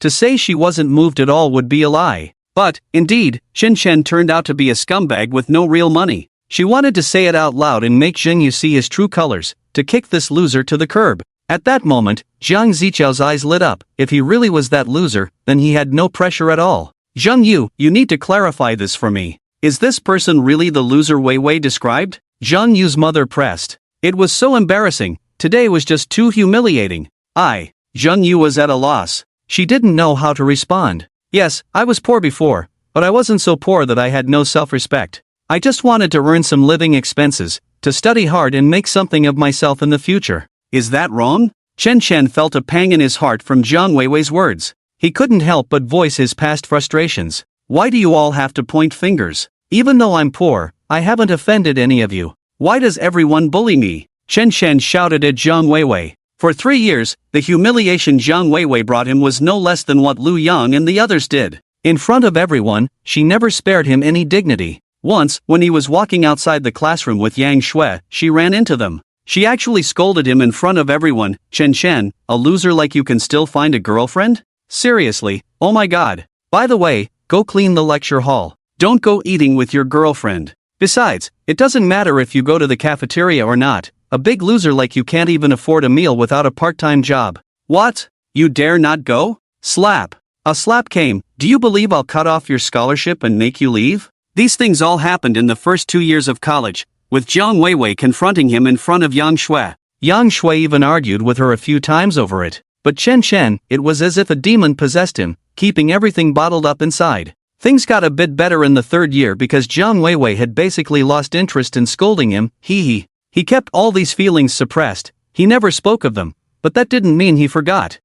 To say she wasn't moved at all would be a lie. But, indeed, Chen Chen turned out to be a scumbag with no real money. She wanted to say it out loud and make Zhang Yu see his true colors, to kick this loser to the curb. At that moment, Jiang Zichao's eyes lit up. If he really was that loser, then he had no pressure at all. "Zhang Yu, you need to clarify this for me. Is this person really the loser Weiwei described?" Zhang Yu's mother pressed. It was so embarrassing. Today was just too humiliating. Zhang Yu was at a loss. She didn't know how to respond. "Yes, I was poor before, but I wasn't so poor that I had no self-respect. I just wanted to earn some living expenses, to study hard and make something of myself in the future." Is that wrong? Chen Chen felt a pang in his heart from Jiang Weiwei's words. He couldn't help but voice his past frustrations. "Why do you all have to point fingers? Even though I'm poor, I haven't offended any of you. Why does everyone bully me?" Chen Chen shouted at Jiang Weiwei. For 3 years, the humiliation Jiang Weiwei brought him was no less than what Lu Yang and the others did. In front of everyone, she never spared him any dignity. Once, when he was walking outside the classroom with Yang Shui, she ran into them. She actually scolded him in front of everyone. "Chen Chen, a loser like you can still find a girlfriend? Seriously, oh my god. By the way, go clean the lecture hall. Don't go eating with your girlfriend. Besides, it doesn't matter if you go to the cafeteria or not. A big loser like you can't even afford a meal without a part-time job. What? You dare not go?" Slap. A slap came. "Do you believe I'll cut off your scholarship and make you leave?" These things all happened in the first 2 years of college, with Jiang Weiwei confronting him in front of Yang Shui. Yang Shui even argued with her a few times over it. But Chen Chen, it was as if a demon possessed him, keeping everything bottled up inside. Things got a bit better in the 3rd year because Jiang Weiwei had basically lost interest in scolding him. He kept all these feelings suppressed. He never spoke of them, but that didn't mean he forgot.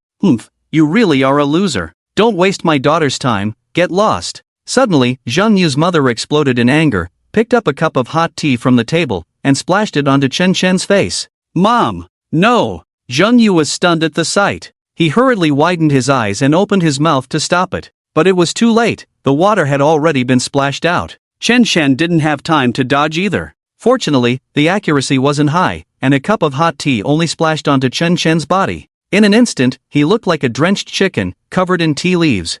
You really are a loser. Don't waste my daughter's time, get lost." Suddenly, Zhang Yu's mother exploded in anger, picked up a cup of hot tea from the table, and splashed it onto Chen Chen's face. "Mom, no!" Zhang Yu was stunned at the sight. He hurriedly widened his eyes and opened his mouth to stop it. But it was too late, the water had already been splashed out. Chen Chen didn't have time to dodge either. Fortunately, the accuracy wasn't high, and a cup of hot tea only splashed onto Chen Chen's body. In an instant, he looked like a drenched chicken, covered in tea leaves.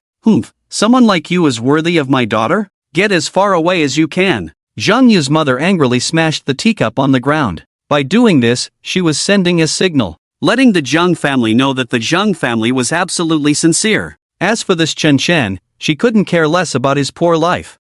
Someone like you is worthy of my daughter? Get as far away as you can." Zhang Yu's mother angrily smashed the teacup on the ground. By doing this, she was sending a signal, letting the Zhang family know that the Zhang family was absolutely sincere. As for this Chen Chen, she couldn't care less about his poor life.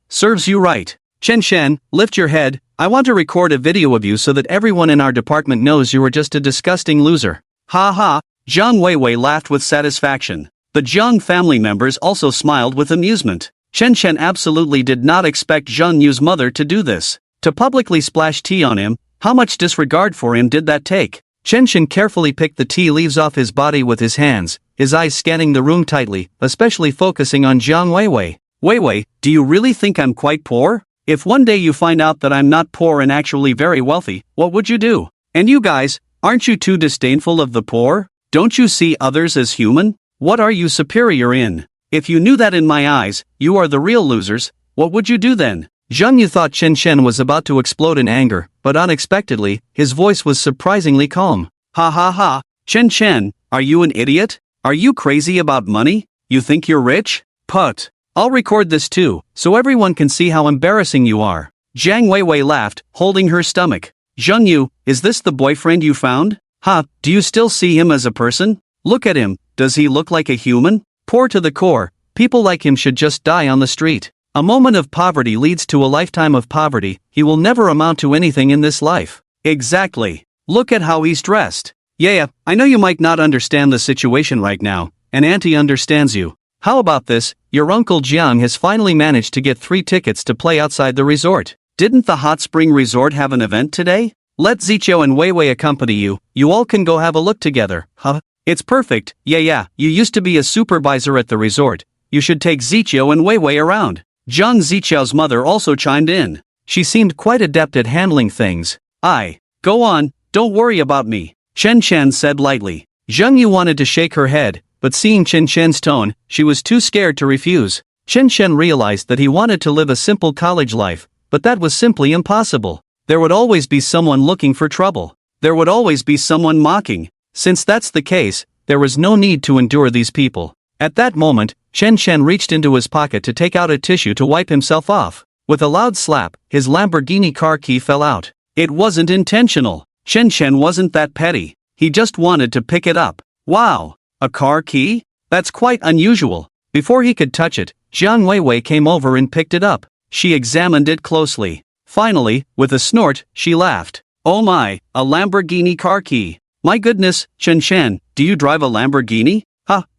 Serves you right. Chen Chen, lift your head. I want to record a video of you so that everyone in our department knows you are just a disgusting loser. Ha ha, Jiang Weiwei laughed with satisfaction. The Jiang family members also smiled with amusement. Chen Chen absolutely did not expect Zhang Yu's mother to do this. To publicly splash tea on him, how much disregard for him did that take? Chen Chen carefully picked the tea leaves off his body with his hands, his eyes scanning the room tightly, especially focusing on Jiang Weiwei. Weiwei, do you really think I'm quite poor? If one day you find out that I'm not poor and actually very wealthy, what would you do? And you guys, aren't you too disdainful of the poor? Don't you see others as human? What are you superior in? If you knew that in my eyes, you are the real losers, what would you do then? Zhang Yu thought Chen Chen was about to explode in anger, but unexpectedly, his voice was surprisingly calm. Ha ha ha, Chen Chen, are you an idiot? Are you crazy about money? You think you're rich? Put. I'll record this too, so everyone can see how embarrassing you are. Jiang Weiwei laughed, holding her stomach. Zhang Yu, is this the boyfriend you found? Ha, do you still see him as a person? Look at him, does he look like a human? Poor to the core, people like him should just die on the street. A moment of poverty leads to a lifetime of poverty, he will never amount to anything in this life. Exactly. Look at how he's dressed. Yeah, I know you might not understand the situation right now, and Auntie understands you. How about this, your Uncle Jiang has finally managed to get 3 tickets to play outside the resort. Didn't the hot spring resort have an event today? Let Zichou and Weiwei accompany you, you all can go have a look together, huh? It's perfect, yeah, you used to be a supervisor at the resort, you should take Zichou and Weiwei around. Zhang Zichou's mother also chimed in. She seemed quite adept at handling things. Go on, don't worry about me, Chen Chen said lightly. Zhang Yu wanted to shake her head, but seeing Chen Chen's tone, she was too scared to refuse. Chen Chen realized that he wanted to live a simple college life, but that was simply impossible. There would always be someone looking for trouble. There would always be someone mocking. Since that's the case, there was no need to endure these people. At that moment, Chen Chen reached into his pocket to take out a tissue to wipe himself off. With a loud slap, his Lamborghini car key fell out. It wasn't intentional. Chen Chen wasn't that petty. He just wanted to pick it up. Wow! A car key? That's quite unusual. Before he could touch it, Jiang Weiwei came over and picked it up. She examined it closely. Finally, with a snort, she laughed. Oh my, a Lamborghini car key. My goodness, Chen Chen, do you drive a Lamborghini?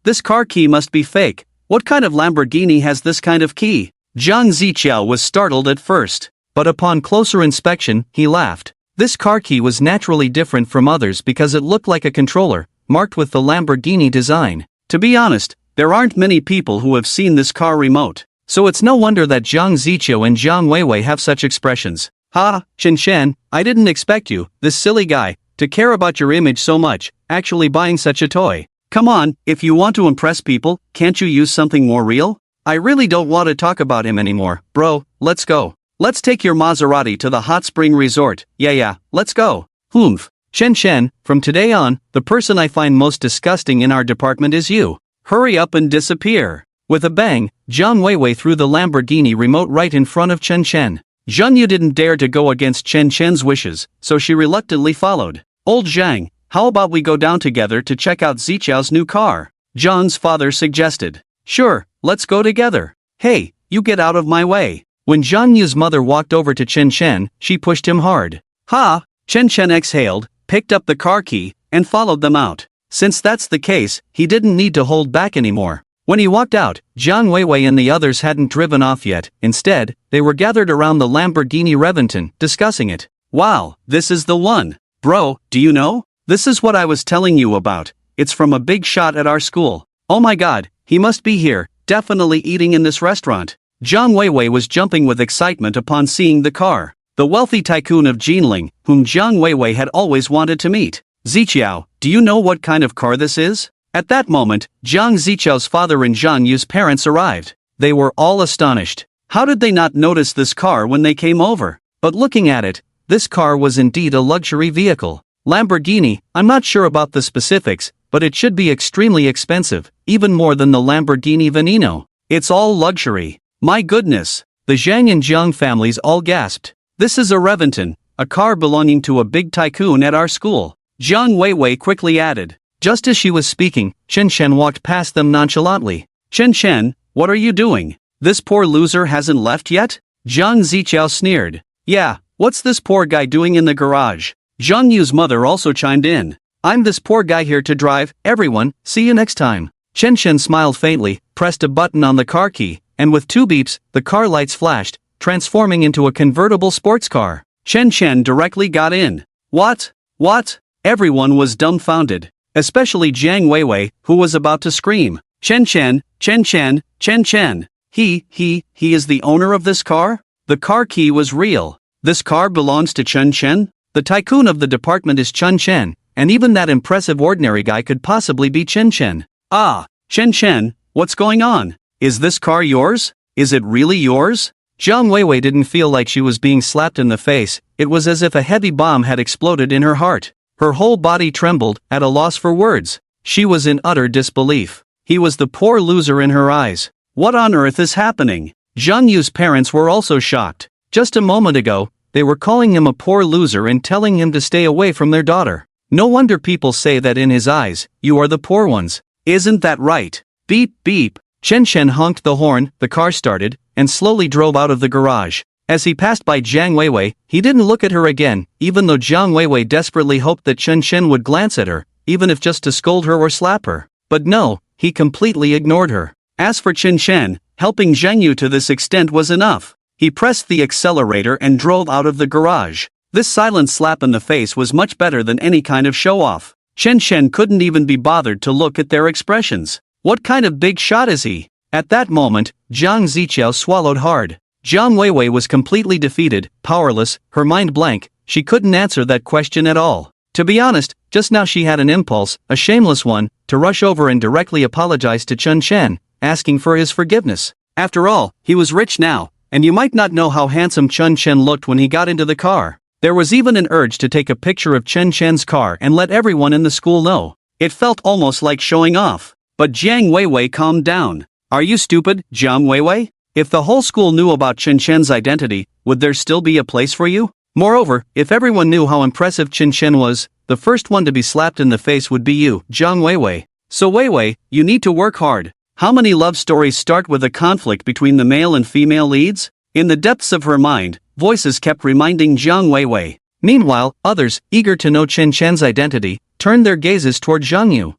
This car key must be fake. What kind of Lamborghini has this kind of key? Zhang Zichou was startled at first, but upon closer inspection, he laughed. This car key was naturally different from others because it looked like a controller, marked with the Lamborghini design. To be honest, there aren't many people who have seen this car remote, so it's no wonder that Zhang Zichou and Jiang Weiwei have such expressions. Chen Chen, I didn't expect you, this silly guy, to care about your image so much, actually buying such a toy. Come on, if you want to impress people, can't you use something more real? I really don't want to talk about him anymore, bro, let's go. Let's take your Maserati to the hot spring resort, yeah, let's go. Chen Chen, from today on, the person I find most disgusting in our department is you. Hurry up and disappear. With a bang, Jiang Weiwei threw the Lamborghini remote right in front of Chen Chen. Zhang Yu didn't dare to go against Chen Chen's wishes, so she reluctantly followed. Old Zhang, how about we go down together to check out Zichou's new car? Zhang's father suggested. Sure, let's go together. Hey, you get out of my way. When Zhang Yu's mother walked over to Chen Chen, she pushed him hard. Chen Chen exhaled, picked up the car key, and followed them out. Since that's the case, he didn't need to hold back anymore. When he walked out, Jiang Weiwei and the others hadn't driven off yet. Instead, they were gathered around the Lamborghini Reventon, discussing it. Wow, this is the one. Bro, do you know? This is what I was telling you about. It's from a big shot at our school. Oh my god, he must be here, definitely eating in this restaurant. Jiang Weiwei was jumping with excitement upon seeing the car. The wealthy tycoon of Jinling, whom Jiang Weiwei had always wanted to meet. Zichou, do you know what kind of car this is? At that moment, Zhang Zichou's father and Zhang Yu's parents arrived. They were all astonished. How did they not notice this car when they came over? But looking at it, this car was indeed a luxury vehicle. Lamborghini, I'm not sure about the specifics, but it should be extremely expensive, even more than the Lamborghini Veneno. It's all luxury. My goodness. The Zhang and Jiang families all gasped. This is a Reventon, a car belonging to a big tycoon at our school. Jiang Weiwei quickly added. Just as she was speaking, Chen Chen walked past them nonchalantly. Chen Chen, what are you doing? This poor loser hasn't left yet? Zhang Zichou sneered. Yeah, what's this poor guy doing in the garage? Zhang Yu's mother also chimed in. I'm this poor guy here to drive, everyone, see you next time. Chen Chen smiled faintly, pressed a button on the car key, and with 2 beeps, the car lights flashed, transforming into a convertible sports car. Chen Chen directly got in. What? What? Everyone was dumbfounded, especially Jiang Weiwei, who was about to scream. Chen Chen, Chen Chen, Chen Chen. He is the owner of this car? The car key was real. This car belongs to Chen Chen? The tycoon of the department is Chen Chen, and even that impressive ordinary guy could possibly be Chen Chen. Ah, Chen Chen, what's going on? Is this car yours? Is it really yours? Jiang Weiwei didn't feel like she was being slapped in the face, it was as if a heavy bomb had exploded in her heart. Her whole body trembled, at a loss for words. She was in utter disbelief. He was the poor loser in her eyes. What on earth is happening? Zhang Yu's parents were also shocked. Just a moment ago, they were calling him a poor loser and telling him to stay away from their daughter. No wonder people say that in his eyes, you are the poor ones. Isn't that right? Beep beep. Chen Chen honked the horn, the car started, and slowly drove out of the garage. As he passed by Jiang Weiwei, he didn't look at her again, even though Jiang Weiwei desperately hoped that Chen Chen would glance at her, even if just to scold her or slap her. But no, he completely ignored her. As for Chen Chen, helping Zhang Yu to this extent was enough. He pressed the accelerator and drove out of the garage. This silent slap in the face was much better than any kind of show-off. Chen Chen couldn't even be bothered to look at their expressions. What kind of big shot is he? At that moment, Zhang Ziqiao swallowed hard. Jiang Weiwei was completely defeated, powerless, her mind blank. She couldn't answer that question at all. To be honest, just now she had an impulse, a shameless one, to rush over and directly apologize to Chen Chen, asking for his forgiveness. After all, he was rich now, and you might not know how handsome Chen Chen looked when he got into the car. There was even an urge to take a picture of Chen Chen's car and let everyone in the school know. It felt almost like showing off. But Jiang Weiwei calmed down. Are you stupid, Jiang Weiwei? If the whole school knew about Chen Chen's identity, would there still be a place for you? Moreover, if everyone knew how impressive Chen Chen was, the first one to be slapped in the face would be you, Jiang Weiwei. So Weiwei, you need to work hard. How many love stories start with a conflict between the male and female leads? In the depths of her mind, voices kept reminding Jiang Weiwei. Meanwhile, others, eager to know Chen Chen's identity, turned their gazes toward Zhang Yu.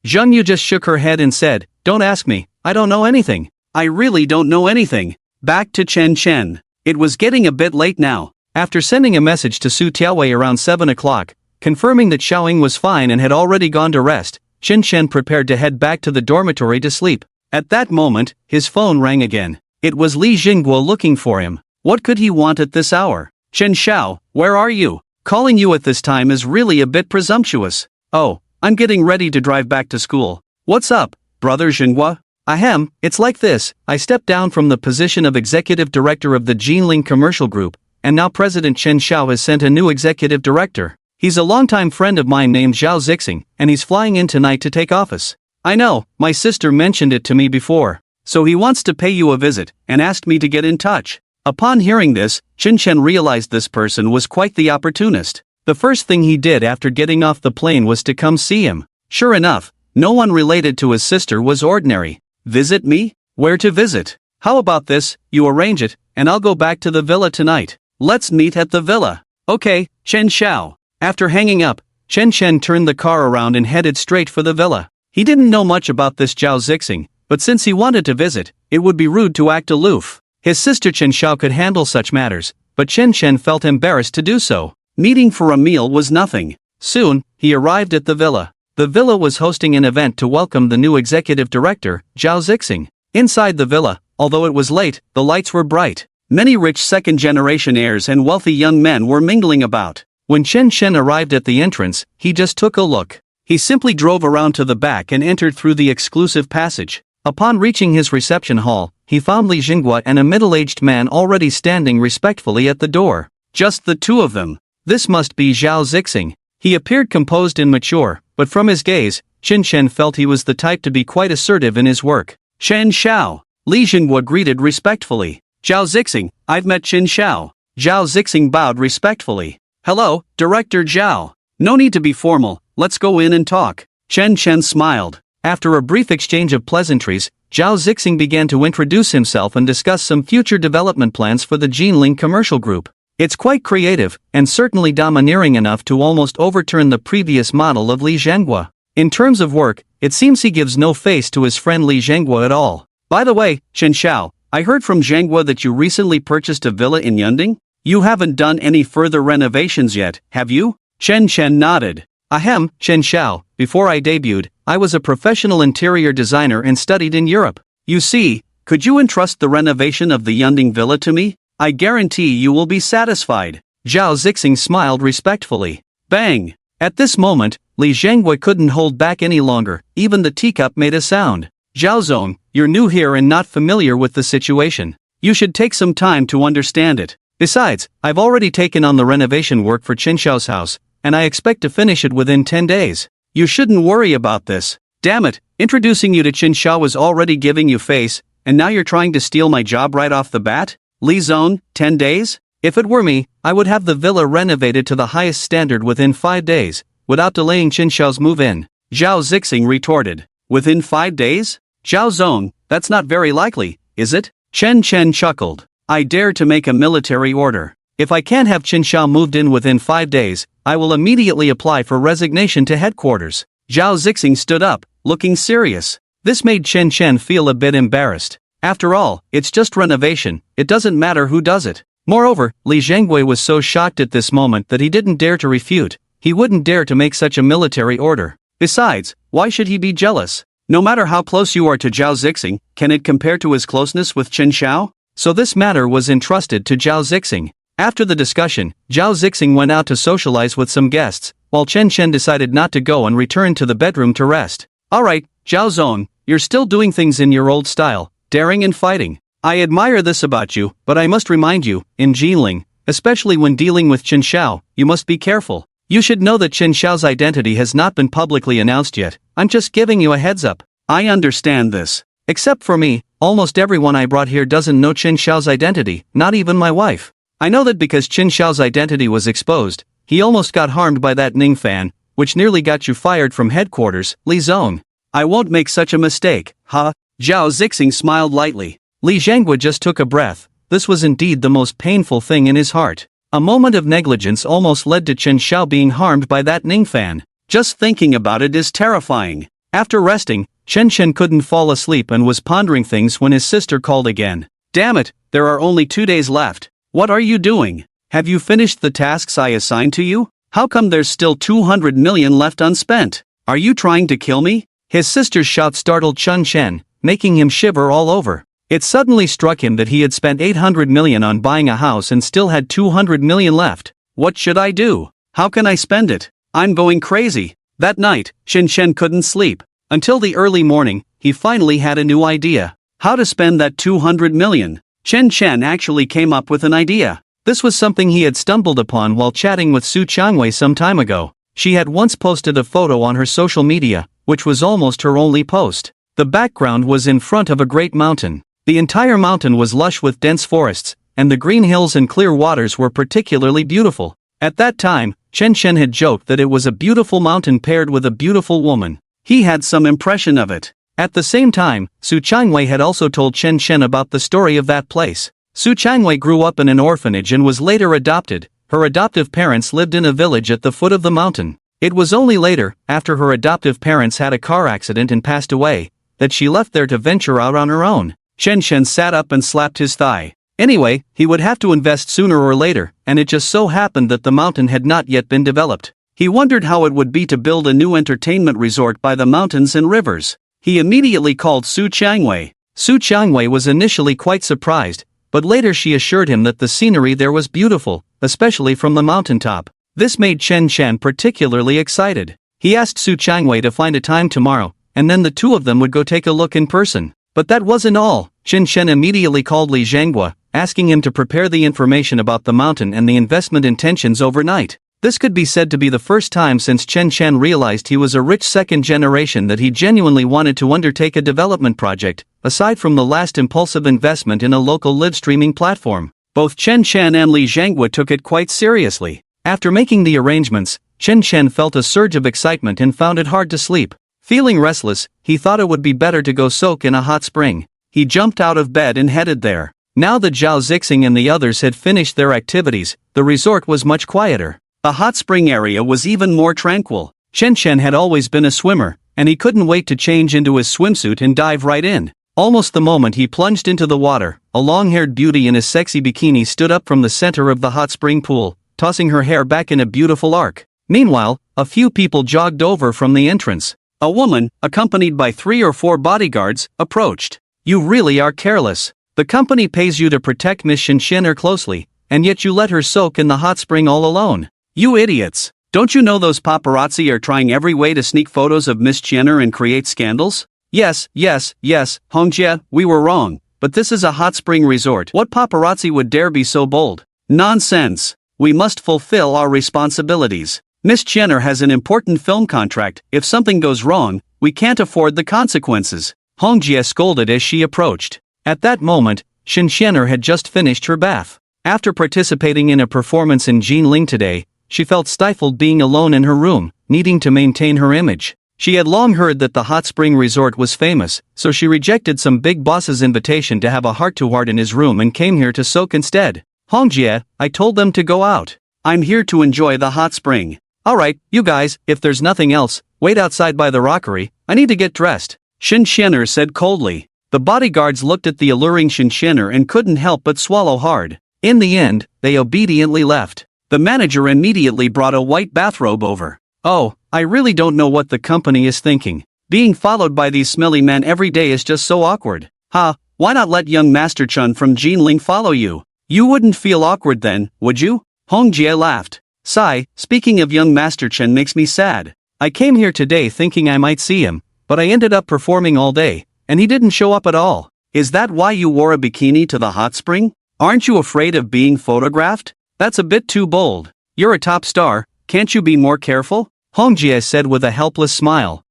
Zhang Yu just shook her head and said, "Don't ask me, I don't know anything. I really don't know anything." Back to Chen Chen. It was getting a bit late now. After sending a message to Su Tiaowei around 7 o'clock, confirming that Xiaoying was fine and had already gone to rest, Chen Chen prepared to head back to the dormitory to sleep. At that moment, his phone rang again. It was Li Jingguo looking for him. What could he want at this hour? "Chen Xiao, where are you? Calling you at this time is really a bit presumptuous." "Oh, I'm getting ready to drive back to school." "What's up, brother Jinghua?" "Ahem, it's like this, I stepped down from the position of executive director of the Jinling Commercial Group, and now President Chen Xiao has sent a new executive director. He's a longtime friend of mine named Zhao Zixing, and he's flying in tonight to take office." "I know, my sister mentioned it to me before. So he wants to pay you a visit, and asked me to get in touch." Upon hearing this, Chen Chen realized this person was quite the opportunist. The first thing he did after getting off the plane was to come see him. Sure enough, no one related to his sister was ordinary. "Visit me? Where to visit? How about this, you arrange it, and I'll go back to the villa tonight. Let's meet at the villa." "Okay, Chen Xiao." After hanging up, Chen Chen turned the car around and headed straight for the villa. He didn't know much about this Zhao Zixing, but since he wanted to visit, it would be rude to act aloof. His sister Chen Xiao could handle such matters, but Chen Chen felt embarrassed to do so. Meeting for a meal was nothing. Soon, he arrived at the villa. The villa was hosting an event to welcome the new executive director, Zhao Zixing. Inside the villa, although it was late, the lights were bright. Many rich second-generation heirs and wealthy young men were mingling about. When Chen Chen arrived at the entrance, he just took a look. He simply drove around to the back and entered through the exclusive passage. Upon reaching his reception hall, he found Li Jinghua and a middle-aged man already standing respectfully at the door. Just the two of them. This must be Zhao Zixing. He appeared composed and mature, but from his gaze, Chen Chen felt he was the type to be quite assertive in his work. "Chen Xiao," Li Jinghua greeted respectfully. "Zhao Zixing, I've met Chen Xiao." Zhao Zixing bowed respectfully. "Hello, Director Zhao. No need to be formal, let's go in and talk." Chen Chen smiled. After a brief exchange of pleasantries, Zhao Zixing began to introduce himself and discuss some future development plans for the Jinling Commercial Group. It's quite creative, and certainly domineering enough to almost overturn the previous model of Li Zhenghua. In terms of work, it seems he gives no face to his friend Li Zhenghua at all. By the way, Chen Xiao, I heard from Zhenghua that you recently purchased a villa in Yunding? You haven't done any further renovations yet, have you? Chen nodded. Ahem, Chen Xiao, before I debuted, I was a professional interior designer and studied in Europe. You see, could you entrust the renovation of the Yunding villa to me? I guarantee you will be satisfied. Zhao Zixing smiled respectfully. Bang! At this moment, Li Zhenghua couldn't hold back any longer, even the teacup made a sound. Zhao Zong, you're new here and not familiar with the situation. You should take some time to understand it. Besides, I've already taken on the renovation work for Chen Xiao's house, and I expect to finish it within 10 days. You shouldn't worry about this. Damn it, introducing you to Chen Xiao was already giving you face, and now you're trying to steal my job right off the bat? Li Zone, 10 days? If it were me, I would have the villa renovated to the highest standard within 5 days, without delaying Chen Xiao's move-in. Zhao Zixing retorted. Within 5 days? Zhao Zong, that's not very likely, is it? Chen chuckled. I dare to make a military order. If I can't have Chen Xiao moved in within 5 days, I will immediately apply for resignation to headquarters. Zhao Zixing stood up, looking serious. This made Chen feel a bit embarrassed. After all, it's just renovation, it doesn't matter who does it. Moreover, Li Zhenghua was so shocked at this moment that he didn't dare to refute. He wouldn't dare to make such a military order. Besides, why should he be jealous? No matter how close you are to Zhao Zixing, can it compare to his closeness with Chen Xiao? So this matter was entrusted to Zhao Zixing. After the discussion, Zhao Zixing went out to socialize with some guests, while Chen decided not to go and returned to the bedroom to rest. Alright, Zhao Zong, you're still doing things in your old style, daring and fighting. I admire this about you, but I must remind you, in Jinling, especially when dealing with Chen Xiao, you must be careful. You should know that Chen Xiao's identity has not been publicly announced yet. I'm just giving you a heads up. I understand this. Except for me, almost everyone I brought here doesn't know Chen Xiao's identity, not even my wife. I know that because Chen Xiao's identity was exposed, he almost got harmed by that Ning fan, which nearly got you fired from headquarters, Li Zong. I won't make such a mistake, huh? Zhao Zixing smiled lightly. Li Zhenghua just took a breath. This was indeed the most painful thing in his heart. A moment of negligence almost led to Chen Xiao being harmed by that Ning fan. Just thinking about it is terrifying. After resting, Chen couldn't fall asleep and was pondering things when his sister called again. Damn it, there are only 2 days left. What are you doing? Have you finished the tasks I assigned to you? How come there's still 200 million left unspent? Are you trying to kill me? His sister's shout startled Chen, making him shiver all over. It suddenly struck him that he had spent 800 million on buying a house and still had 200 million left. What should I do? How can I spend it? I'm going crazy. That night, Chen couldn't sleep. Until the early morning, he finally had a new idea. How to spend that 200 million. Chen actually came up with an idea. This was something he had stumbled upon while chatting with Su Changwei some time ago. She had once posted a photo on her social media, which was almost her only post. The background was in front of a great mountain. The entire mountain was lush with dense forests, and the green hills and clear waters were particularly beautiful. At that time, Chen had joked that it was a beautiful mountain paired with a beautiful woman. He had some impression of it. At the same time, Su Changwei had also told Chen about the story of that place. Su Changwei grew up in an orphanage and was later adopted. Her adoptive parents lived in a village at the foot of the mountain. It was only later, after her adoptive parents had a car accident and passed away, that she left there to venture out on her own. Chen sat up and slapped his thigh. Anyway, he would have to invest sooner or later, and it just so happened that the mountain had not yet been developed. He wondered how it would be to build a new entertainment resort by the mountains and rivers. He immediately called Su Changwei. Su Changwei was initially quite surprised, but later she assured him that the scenery there was beautiful, especially from the mountaintop. This made Chen particularly excited. He asked Su Changwei to find a time tomorrow, and then the two of them would go take a look in person. But that wasn't all. Chen immediately called Li Zhenghua, asking him to prepare the information about the mountain and the investment intentions overnight. This could be said to be the first time since Chen realized he was a rich second generation that he genuinely wanted to undertake a development project, aside from the last impulsive investment in a local live streaming platform. Both Chen and Li Zhenghua took it quite seriously. After making the arrangements, Chen felt a surge of excitement and found it hard to sleep. Feeling restless, he thought it would be better to go soak in a hot spring. He jumped out of bed and headed there. Now that Zhao Zixing and the others had finished their activities, the resort was much quieter. The hot spring area was even more tranquil. Shen Shen had always been a swimmer, and he couldn't wait to change into his swimsuit and dive right in. Almost the moment he plunged into the water, a long-haired beauty in a sexy bikini stood up from the center of the hot spring pool, tossing her hair back in a beautiful arc. Meanwhile, a few people jogged over from the entrance. A woman, accompanied by 3 or 4 bodyguards, approached. "You really are careless. The company pays you to protect Miss Shen closely, and yet you let her soak in the hot spring all alone. You idiots! Don't you know those paparazzi are trying every way to sneak photos of Miss Jenner and create scandals?" Yes, Hongjie, we were wrong, but this is a hot spring resort. What paparazzi would dare be so bold? Nonsense! We must fulfill our responsibilities. Miss Jenner has an important film contract. If something goes wrong, we can't afford the consequences. Hongjie scolded as she approached. At that moment, Shen had just finished her bath. After participating in a performance in Jinling today, she felt stifled being alone in her room, needing to maintain her image. She had long heard that the hot spring resort was famous, so she rejected some big boss's invitation to have a heart-to-heart in his room and came here to soak instead. Hongjie, I told them to go out. I'm here to enjoy the hot spring. Alright, you guys, if there's nothing else, wait outside by the rockery, I need to get dressed. Shen said coldly. The bodyguards looked at the alluring Shen and couldn't help but swallow hard. In the end, they obediently left. The manager immediately brought a white bathrobe over. Oh, I really don't know what the company is thinking. Being followed by these smelly men every day is just so awkward. Why not let young Master Chun from Jinling follow you? You wouldn't feel awkward then, would you? Hongjie laughed. Sigh, speaking of young Master Chen makes me sad. I came here today thinking I might see him, but I ended up performing all day, and he didn't show up at all. Is that why you wore a bikini to the hot spring? Aren't you afraid of being photographed? That's a bit too bold. You're a top star, can't you be more careful? Hongjie said with a helpless smile.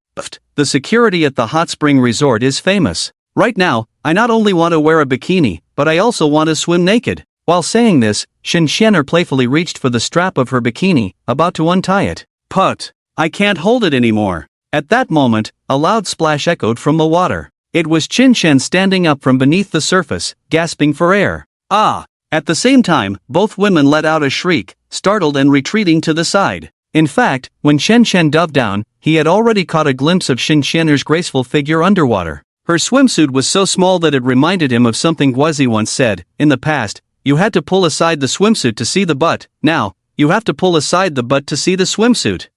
The security at the hot spring resort is famous. Right now, I not only want to wear a bikini, but I also want to swim naked. While saying this, Shen playfully reached for the strap of her bikini, about to untie it. Put! I can't hold it anymore. At that moment, a loud splash echoed from the water. It was Shen standing up from beneath the surface, gasping for air. Ah! At the same time, both women let out a shriek, startled and retreating to the side. In fact, when Shen dove down, he had already caught a glimpse of Shen graceful figure underwater. Her swimsuit was so small that it reminded him of something Guazi once said. In the past, you had to pull aside the swimsuit to see the butt. Now, you have to pull aside the butt to see the swimsuit.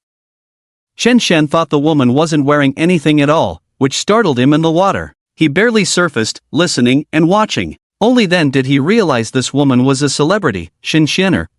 Shen thought the woman wasn't wearing anything at all, which startled him in the water. He barely surfaced, listening and watching. Only then did he realize this woman was a celebrity, Shen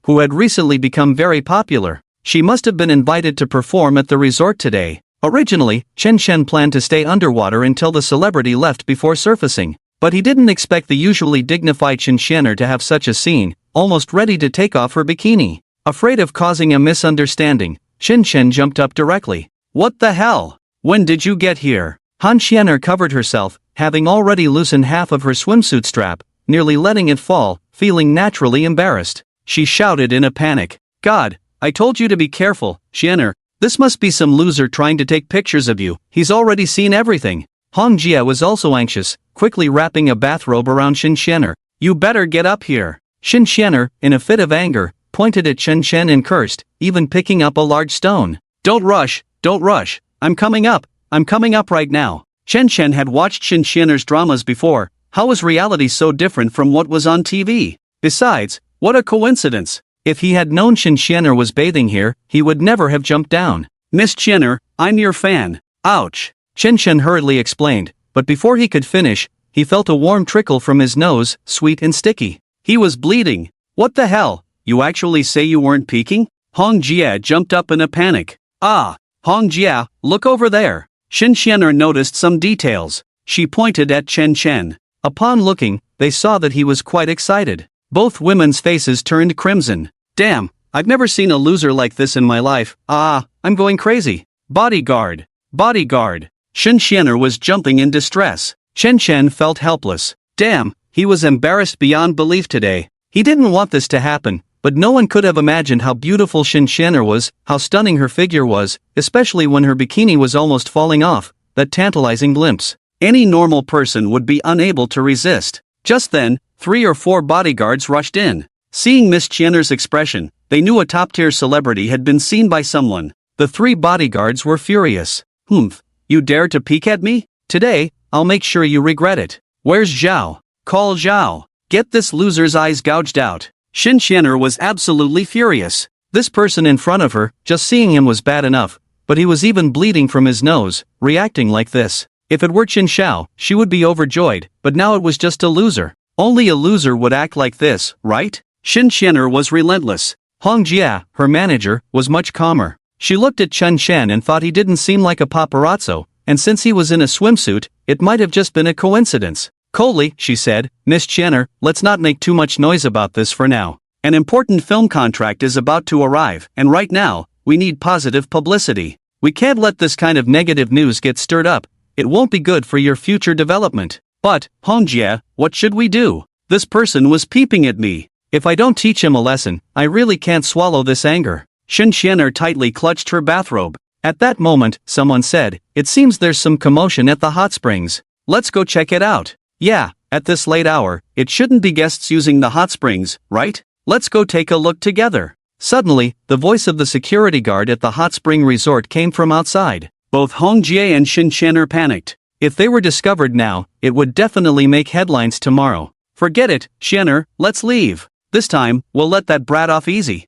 who had recently become very popular. She must have been invited to perform at the resort today. Originally, Shen planned to stay underwater until the celebrity left before surfacing. But he didn't expect the usually dignified Shen to have such a scene, almost ready to take off her bikini. Afraid of causing a misunderstanding, Shen jumped up directly. What the hell? When did you get here? Han Xianer covered herself, having already loosened half of her swimsuit strap, nearly letting it fall, feeling naturally embarrassed. She shouted in a panic. God, I told you to be careful, Xianer. This must be some loser trying to take pictures of you. He's already seen everything. Hongjie was also anxious, quickly wrapping a bathrobe around Shen. You better get up here. Shen, in a fit of anger, pointed at Shen and cursed, even picking up a large stone. Don't rush, I'm coming up right now. Shen had watched Shen's dramas before. How was reality so different from what was on TV? Besides, what a coincidence. If he had known Shen was bathing here, he would never have jumped down. Miss Jenner, I'm your fan. Ouch. Shen hurriedly explained, but before he could finish, he felt a warm trickle from his nose, sweet and sticky. He was bleeding. What the hell? You actually say you weren't peeking? Hongjie jumped up in a panic. Ah, Hongjie, look over there. Shen noticed some details. She pointed at Shen. Upon looking, they saw that he was quite excited. Both women's faces turned crimson. Damn, I've never seen a loser like this in my life. I'm going crazy. Bodyguard. Shen was jumping in distress. Shen felt helpless. Damn, he was embarrassed beyond belief today. He didn't want this to happen, but no one could have imagined how beautiful Shen was, how stunning her figure was, especially when her bikini was almost falling off, that tantalizing glimpse. Any normal person would be unable to resist. Just then, 3 or 4 bodyguards rushed in. Seeing Miss Chenner's expression, they knew a top-tier celebrity had been seen by someone. The 3 bodyguards were furious. "Humph, you dare to peek at me? Today, I'll make sure you regret it. Where's Zhao? Call Zhao. Get this loser's eyes gouged out." Shin Chenner was absolutely furious. This person in front of her, just seeing him was bad enough, but he was even bleeding from his nose, reacting like this. If it were Qin Xiao, she would be overjoyed, but now it was just a loser. Only a loser would act like this, right? Shin Chenner was relentless. Hong Jia, her manager, was much calmer. She looked at Chen Chen and thought he didn't seem like a paparazzo, and since he was in a swimsuit, it might have just been a coincidence. Coldly, she said, "Miss Chenner, let's not make too much noise about this for now. An important film contract is about to arrive, and right now, we need positive publicity. We can't let this kind of negative news get stirred up. It won't be good for your future development." "But, Hongjie, what should we do? This person was peeping at me. If I don't teach him a lesson, I really can't swallow this anger." Shin Chenner tightly clutched her bathrobe. At that moment, someone said, "It seems there's some commotion at the hot springs. Let's go check it out." "Yeah, at this late hour, it shouldn't be guests using the hot springs, right? Let's go take a look together." Suddenly, the voice of the security guard at the hot spring resort came from outside. Both Hong Jie and Shin Chenner panicked. If they were discovered now, it would definitely make headlines tomorrow. "Forget it, Chenner, let's leave. This time, we'll let that brat off easy."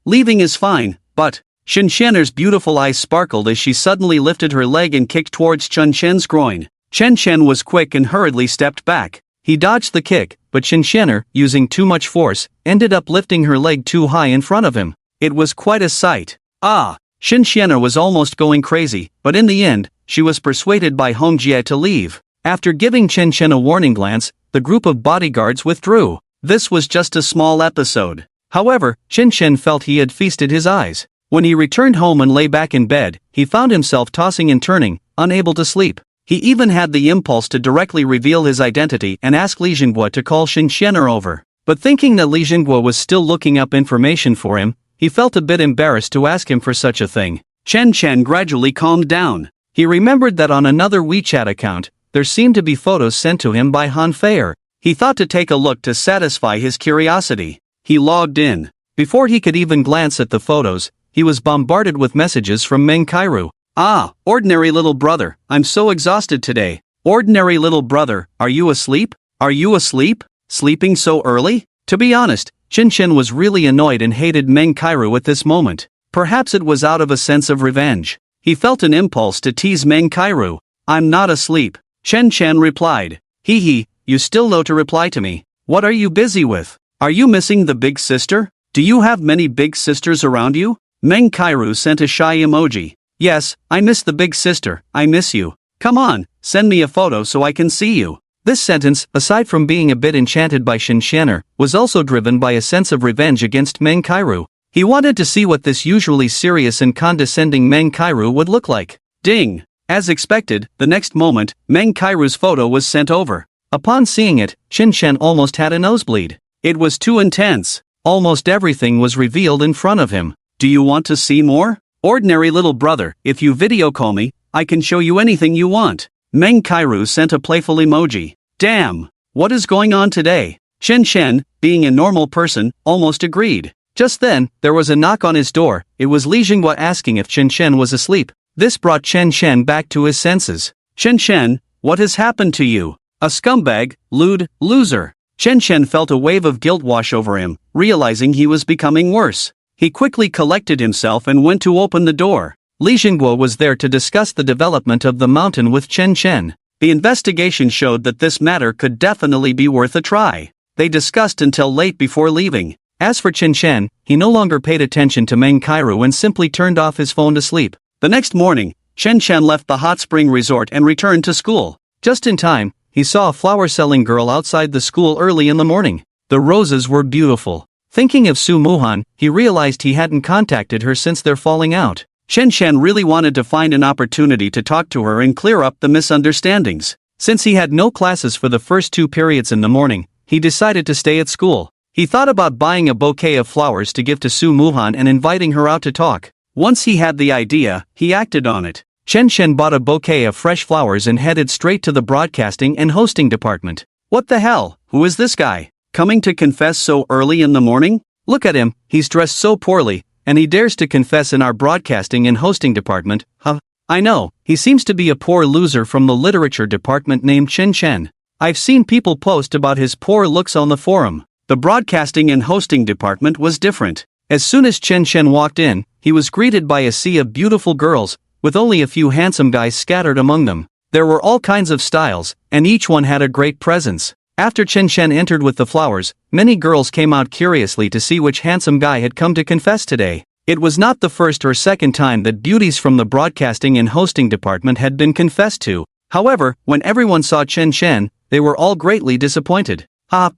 Leaving is fine, but..." Shin Chenner's beautiful eyes sparkled as she suddenly lifted her leg and kicked towards Chen Chen's groin. Chen Chen was quick and hurriedly stepped back. He dodged the kick, but Shin Chenner, using too much force, ended up lifting her leg too high in front of him. It was quite a sight. "Ah!" Shin Chenner was almost going crazy, but in the end, she was persuaded by Hong Jie to leave. After giving Chen Chen a warning glance, the group of bodyguards withdrew. This was just a small episode. However, Chen Chen felt he had feasted his eyes. When he returned home and lay back in bed, he found himself tossing and turning, unable to sleep. He even had the impulse to directly reveal his identity and ask Li Jinghua to call Shin Chenner over. But thinking that Li Jinghua was still looking up information for him, he felt a bit embarrassed to ask him for such a thing. Chen Chen gradually calmed down. He remembered that on another WeChat account, there seemed to be photos sent to him by Han Feier. He thought to take a look to satisfy his curiosity. He logged in. Before he could even glance at the photos, he was bombarded with messages from Meng Kairu. "Ah, ordinary little brother, I'm so exhausted today. Ordinary little brother, are you asleep? Are you asleep? Sleeping so early?" To be honest, Chen Chen was really annoyed and hated Meng Kairu at this moment. Perhaps it was out of a sense of revenge. He felt an impulse to tease Meng Kairu. "I'm not asleep," Chen Chen replied. "Hee hee, you still know to reply to me. What are you busy with? Are you missing the big sister? Do you have many big sisters around you?" Meng Kairu sent a shy emoji. "Yes, I miss the big sister, I miss you. Come on, send me a photo so I can see you." This sentence, aside from being a bit enchanted by Shin Chenner, was also driven by a sense of revenge against Meng Kairu. He wanted to see what this usually serious and condescending Meng Kairu would look like. Ding! As expected, the next moment, Meng Kairu's photo was sent over. Upon seeing it, Shin Chen almost had a nosebleed. It was too intense. Almost everything was revealed in front of him. "Do you want to see more? Ordinary little brother, if you video call me, I can show you anything you want." Meng Kairu sent a playful emoji. "Damn! What is going on today?" Chen Chen, being a normal person, almost agreed. Just then, there was a knock on his door. It was Li Jinghua asking if Chen Chen was asleep. This brought Chen Chen back to his senses. "Chen Chen, what has happened to you? A scumbag, lewd, loser." Chen Chen felt a wave of guilt wash over him, realizing he was becoming worse. He quickly collected himself and went to open the door. Li Jinghua was there to discuss the development of the mountain with Chen Chen. The investigation showed that this matter could definitely be worth a try. They discussed until late before leaving. As for Chen Chen, he no longer paid attention to Meng Kairu and simply turned off his phone to sleep. The next morning, Chen Chen left the hot spring resort and returned to school. Just in time, he saw a flower-selling girl outside the school early in the morning. The roses were beautiful. Thinking of Su Muhan, he realized he hadn't contacted her since their falling out. Chen Chen really wanted to find an opportunity to talk to her and clear up the misunderstandings. Since he had no classes for the first 2 periods in the morning, he decided to stay at school. He thought about buying a bouquet of flowers to give to Su Muhan and inviting her out to talk. Once he had the idea, he acted on it. Chen Chen bought a bouquet of fresh flowers and headed straight to the broadcasting and hosting department. What the hell, who is this guy? Coming to confess so early in the morning? Look at him, he's dressed so poorly, and he dares to confess in our broadcasting and hosting department, huh? I know, he seems to be a poor loser from the literature department named Chen Chen. I've seen people post about his poor looks on the forum. The broadcasting and hosting department was different. As soon as Chen Chen walked in, he was greeted by a sea of beautiful girls, with only a few handsome guys scattered among them. There were all kinds of styles, and each one had a great presence. After Chen Chen entered with the flowers, many girls came out curiously to see which handsome guy had come to confess today. It was not the first or second time that beauties from the broadcasting and hosting department had been confessed to. However, when everyone saw Chen Chen, they were all greatly disappointed.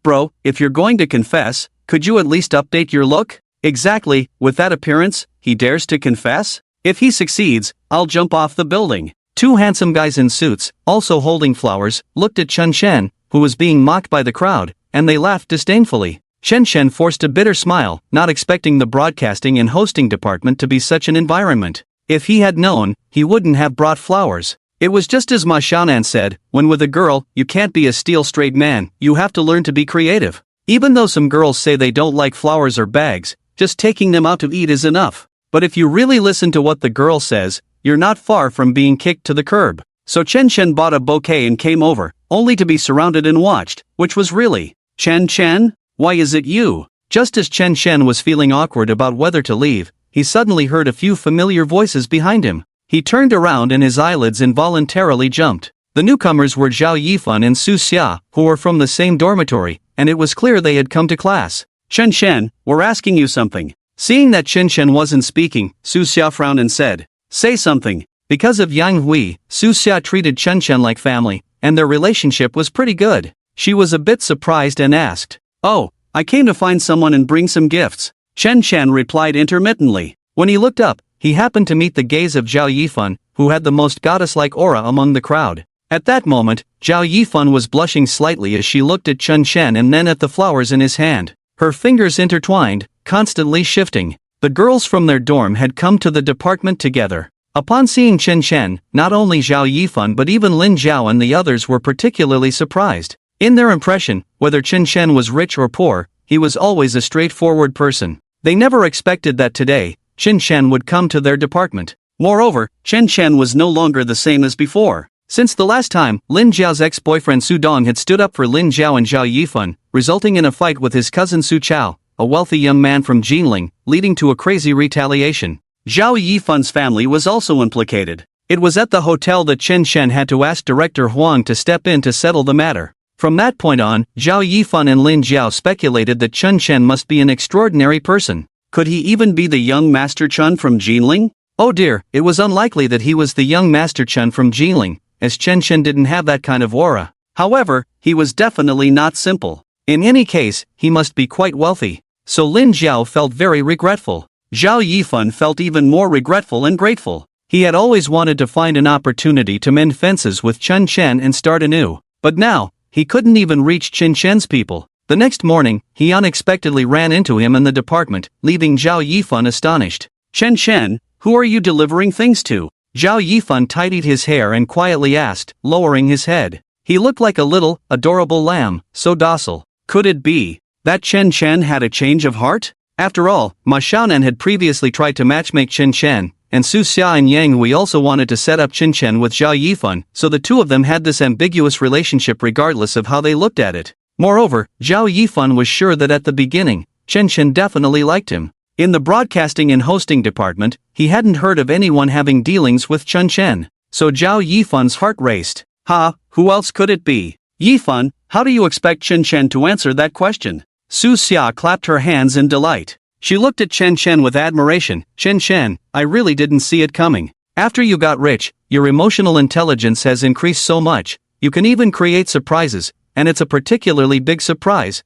Bro, if you're going to confess, could you at least update your look? Exactly, with that appearance, he dares to confess? If he succeeds, I'll jump off the building. Two handsome guys in suits, also holding flowers, looked at Chen Chen, who was being mocked by the crowd, and they laughed disdainfully. Chen Chen forced a bitter smile, not expecting the broadcasting and hosting department to be such an environment. If he had known, he wouldn't have brought flowers. It was just as Ma Xiaonan said, when with a girl, you can't be a steel straight man, you have to learn to be creative. Even though some girls say they don't like flowers or bags, just taking them out to eat is enough. But if you really listen to what the girl says, you're not far from being kicked to the curb. So Chen Chen bought a bouquet and came over, only to be surrounded and watched, which was really, Chen Chen? Why is it you? Just as Chen Chen was feeling awkward about whether to leave, he suddenly heard a few familiar voices behind him. He turned around and his eyelids involuntarily jumped. The newcomers were Zhao Yifan and Su Xia, who were from the same dormitory, and it was clear they had come to class. Chen Chen, we're asking you something. Seeing that Chen Chen wasn't speaking, Su Xia frowned and said, say something. Because of Yang Hui, Su Xia treated Chen Chen like family, and their relationship was pretty good. She was a bit surprised and asked, oh, I came to find someone and bring some gifts. Chen Chen replied intermittently. When he looked up, he happened to meet the gaze of Zhao Yifan, who had the most goddess-like aura among the crowd. At that moment, Zhao Yifan was blushing slightly as she looked at Chen Chen and then at the flowers in his hand. Her fingers intertwined, constantly shifting. The girls from their dorm had come to the department together. Upon seeing Chen Chen, not only Zhao Yifan but even Lin Zhao and the others were particularly surprised. In their impression, whether Chen Chen was rich or poor, he was always a straightforward person. They never expected that today, Chen Chen would come to their department. Moreover, Chen Chen was no longer the same as before. Since the last time, Lin Zhao's ex-boyfriend Su Dong had stood up for Lin Zhao and Zhao Yifan, resulting in a fight with his cousin Su Chao, a wealthy young man from Jinling, leading to a crazy retaliation. Zhao Yifan's family was also implicated. It was at the hotel that Chen Chen had to ask Director Huang to step in to settle the matter. From that point on, Zhao Yifan and Lin Zhao speculated that Chen Chen must be an extraordinary person. Could he even be the young Master Chen from Jinling? Oh dear, it was unlikely that he was the young Master Chen from Jinling, as Chen Chen didn't have that kind of aura. However, he was definitely not simple. In any case, he must be quite wealthy. So Lin Zhao felt very regretful. Zhao Yifan felt even more regretful and grateful. He had always wanted to find an opportunity to mend fences with Chen Chen and start anew. But now, he couldn't even reach Chen Chen's people. The next morning, he unexpectedly ran into him in the department, leaving Zhao Yifan astonished. Chen Chen, who are you delivering things to? Zhao Yifan tidied his hair and quietly asked, lowering his head. He looked like a little, adorable lamb, so docile. Could it be that Chen Chen had a change of heart? After all, Ma Xiaonan had previously tried to matchmake Chen Chen, and Su Xia and Yang Hui also wanted to set up Chen Chen with Zhao Yifan, so the two of them had this ambiguous relationship regardless of how they looked at it. Moreover, Zhao Yifan was sure that at the beginning, Chen Chen definitely liked him. In the broadcasting and hosting department, he hadn't heard of anyone having dealings with Chen Chen, so Zhao Yifan's heart raced. Who else could it be? Yifan, how do you expect Chen Chen to answer that question? Su Xia clapped her hands in delight. She looked at Chen Chen with admiration. Chen Chen, I really didn't see it coming. After you got rich, your emotional intelligence has increased so much, you can even create surprises, and it's a particularly big surprise.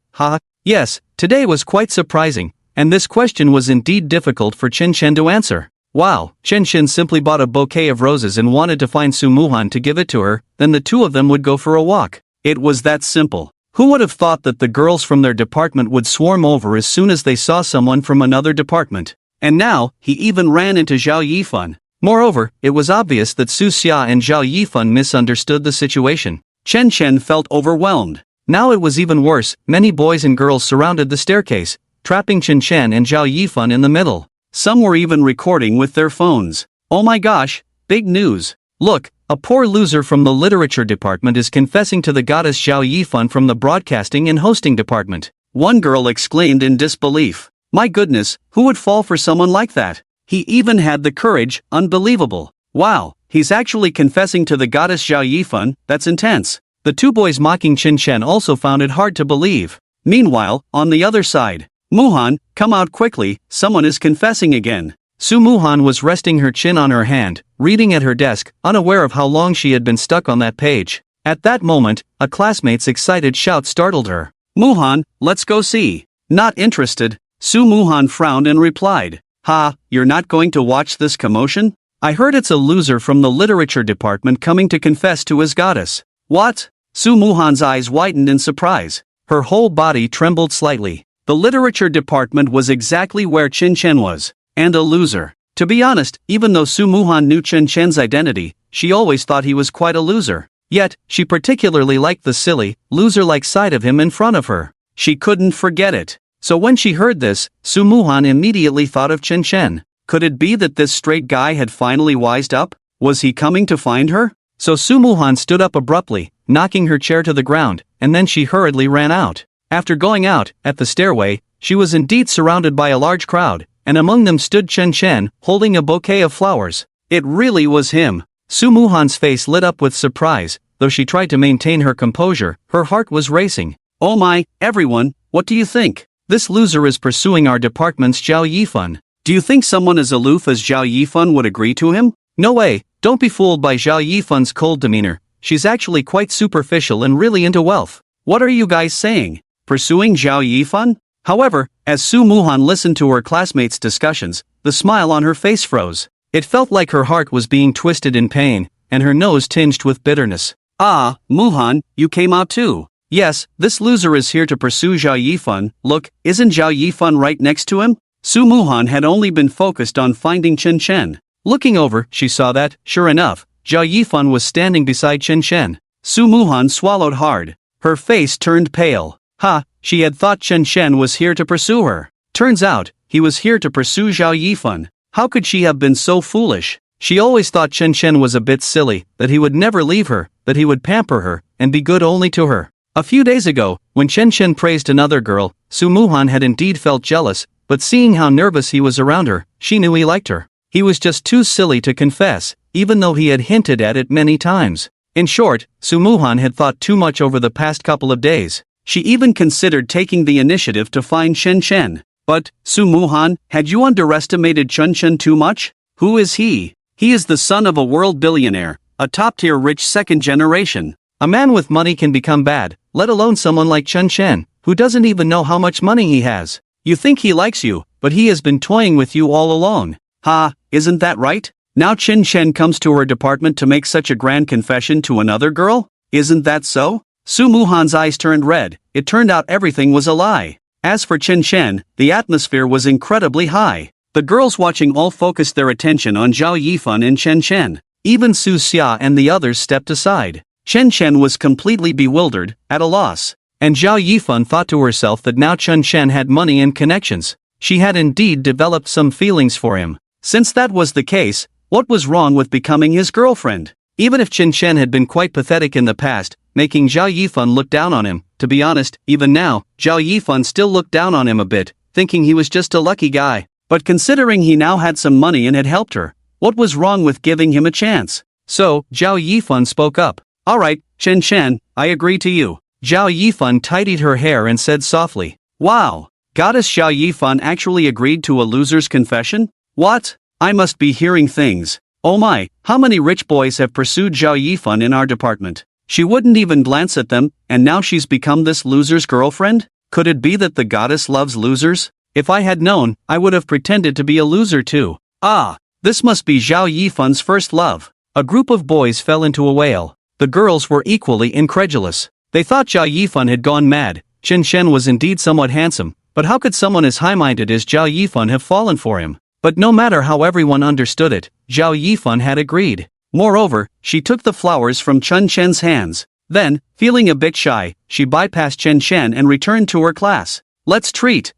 Yes, today was quite surprising. And this question was indeed difficult for Chen Chen to answer. Wow, Chen Chen simply bought a bouquet of roses and wanted to find Su Muhan to give it to her, then the two of them would go for a walk. It was that simple. Who would have thought that the girls from their department would swarm over as soon as they saw someone from another department? And now, he even ran into Zhao Yifan. Moreover, it was obvious that Su Xia and Zhao Yifan misunderstood the situation. Chen Chen felt overwhelmed. Now it was even worse. Many boys and girls surrounded the staircase, trapping Chen Chen and Zhao Yifan in the middle. Some were even recording with their phones. Oh my gosh, big news. Look, a poor loser from the literature department is confessing to the goddess Zhao Yifan from the broadcasting and hosting department. One girl exclaimed in disbelief. My goodness, who would fall for someone like that? He even had the courage, unbelievable. Wow, he's actually confessing to the goddess Zhao Yifan, that's intense. The two boys mocking Chen Chen also found it hard to believe. Meanwhile, on the other side, Muhan, come out quickly, someone is confessing again. Su Muhan was resting her chin on her hand, reading at her desk, unaware of how long she had been stuck on that page. At that moment, a classmate's excited shout startled her. Muhan, let's go see. Not interested, Su Muhan frowned and replied. Ha, you're not going to watch this commotion? I heard it's a loser from the literature department coming to confess to his goddess. What? Su Muhan's eyes widened in surprise. Her whole body trembled slightly. The literature department was exactly where Chen Chen was. And a loser. To be honest, even though Su Muhan knew Chen Chen's identity, she always thought he was quite a loser. Yet, she particularly liked the silly, loser-like side of him in front of her. She couldn't forget it. So when she heard this, Su Muhan immediately thought of Chen Chen. Could it be that this straight guy had finally wised up? Was he coming to find her? So Su Muhan stood up abruptly, knocking her chair to the ground, and then she hurriedly ran out. After going out, at the stairway, she was indeed surrounded by a large crowd, and among them stood Chen Chen, holding a bouquet of flowers. It really was him. Su Muhan's face lit up with surprise, though she tried to maintain her composure, her heart was racing. Oh my, everyone, what do you think? This loser is pursuing our department's Zhao Yifan. Do you think someone as aloof as Zhao Yifan would agree to him? No way, don't be fooled by Zhao Yifan's cold demeanor. She's actually quite superficial and really into wealth. What are you guys saying? Pursuing Zhao Yifan? However, as Su Muhan listened to her classmates' discussions, the smile on her face froze. It felt like her heart was being twisted in pain, and her nose tinged with bitterness. Ah, Muhan, you came out too. Yes, this loser is here to pursue Zhao Yifan. Look, isn't Zhao Yifan right next to him? Su Muhan had only been focused on finding Chen Chen. Looking over, she saw that, sure enough, Zhao Yifan was standing beside Chen Chen. Su Muhan swallowed hard. Her face turned pale. Ha, she had thought Chen Chen was here to pursue her. Turns out, he was here to pursue Zhao Yifan. How could she have been so foolish? She always thought Chen Chen was a bit silly, that he would never leave her, that he would pamper her, and be good only to her. A few days ago, when Chen Chen praised another girl, Su Muhan had indeed felt jealous, but seeing how nervous he was around her, she knew he liked her. He was just too silly to confess, even though he had hinted at it many times. In short, Su Muhan had thought too much over the past couple of days. She even considered taking the initiative to find Chen Chen. But, Su Muhan, had you underestimated Chen Chen too much? Who is he? He is the son of a world billionaire, a top-tier rich second generation. A man with money can become bad, let alone someone like Chen Chen, who doesn't even know how much money he has. You think he likes you, but he has been toying with you all along. Ha, isn't that right? Now Chen Chen comes to her department to make such a grand confession to another girl? Isn't that so? Su Muhan's eyes turned red. It turned out everything was a lie. As for Chen Chen, the atmosphere was incredibly high. The girls watching all focused their attention on Zhao Yifan and Chen Chen. Even Su Xia and the others stepped aside. Chen Chen was completely bewildered, at a loss. And Zhao Yifan thought to herself that now Chen Chen had money and connections. She had indeed developed some feelings for him. Since that was the case, what was wrong with becoming his girlfriend? Even if Chen Chen had been quite pathetic in the past, making Zhao Yifan look down on him, to be honest, even now, Zhao Yifan still looked down on him a bit, thinking he was just a lucky guy. But considering he now had some money and had helped her, what was wrong with giving him a chance? So, Zhao Yifan spoke up. Alright, Chen Chen, I agree to you. Zhao Yifan tidied her hair and said softly. Wow, Goddess Zhao Yifan actually agreed to a loser's confession? What? I must be hearing things. Oh my, how many rich boys have pursued Zhao Yifan in our department? She wouldn't even glance at them, and now she's become this loser's girlfriend? Could it be that the goddess loves losers? If I had known, I would have pretended to be a loser too. Ah, this must be Zhao Yifan's first love. A group of boys fell into a wail. The girls were equally incredulous. They thought Zhao Yifan had gone mad. Chen Chen was indeed somewhat handsome, but how could someone as high-minded as Zhao Yifan have fallen for him? But no matter how everyone understood it, Zhao Yifan had agreed. Moreover, she took the flowers from Chen Chen's hands. Then, feeling a bit shy, she bypassed Chen Chen and returned to her class. Let's treat.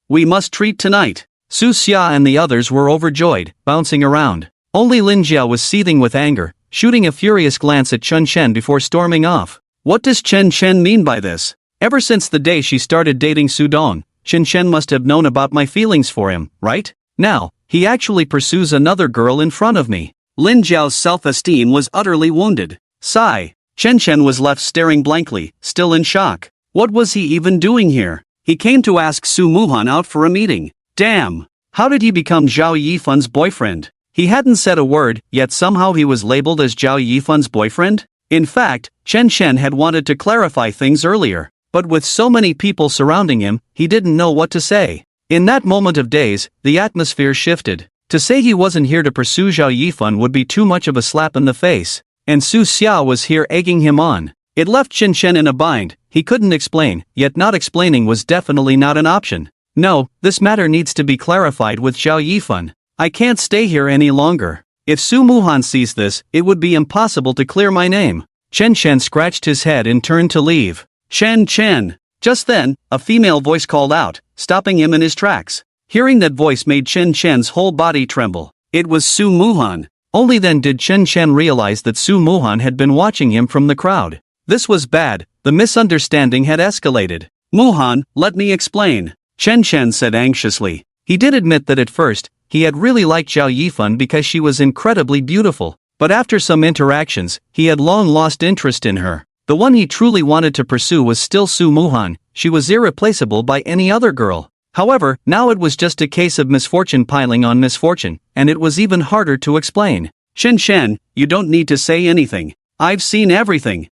We must treat tonight. Su Xia and the others were overjoyed, bouncing around. Only Lin Jiao was seething with anger, shooting a furious glance at Chen Chen before storming off. What does Chen Chen mean by this? Ever since the day she started dating Su Dong, Chen Chen must have known about my feelings for him, right? Now, he actually pursues another girl in front of me. Lin Jiao's self-esteem was utterly wounded. Sigh. Chen Chen was left staring blankly, still in shock. What was he even doing here? He came to ask Su Muhan out for a meeting. Damn! How did he become Zhao Yifan's boyfriend? He hadn't said a word, yet somehow he was labeled as Zhao Yifan's boyfriend? In fact, Chen Chen had wanted to clarify things earlier, but with so many people surrounding him, he didn't know what to say. In that moment of daze, the atmosphere shifted. To say he wasn't here to pursue Zhao Yifan would be too much of a slap in the face, and Su Xia was here egging him on. It left Chen Chen in a bind. He couldn't explain, yet not explaining was definitely not an option. No, this matter needs to be clarified with Zhao Yifan. I can't stay here any longer. If Su Muhan sees this, it would be impossible to clear my name. Chen Chen scratched his head and turned to leave. Chen Chen! Just then, a female voice called out, stopping him in his tracks. Hearing that voice made Chen Chen's whole body tremble. It was Su Muhan. Only then did Chen Chen realize that Su Muhan had been watching him from the crowd. This was bad. The misunderstanding had escalated. Muhan, let me explain. Chen Chen said anxiously. He did admit that at first, he had really liked Zhao Yifan because she was incredibly beautiful, but after some interactions, he had long lost interest in her. The one he truly wanted to pursue was still Su Muhan. She was irreplaceable by any other girl. However, now it was just a case of misfortune piling on misfortune, and it was even harder to explain. Chen Chen, you don't need to say anything. I've seen everything.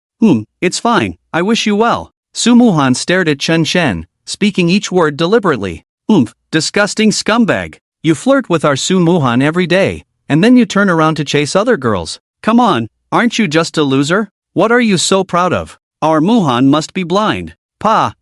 It's fine, I wish you well. Su Muhan stared at Chen Chen, speaking each word deliberately. Disgusting scumbag. You flirt with our Su Muhan every day, and then you turn around to chase other girls. Come on, aren't you just a loser? What are you so proud of? Our Muhan must be blind.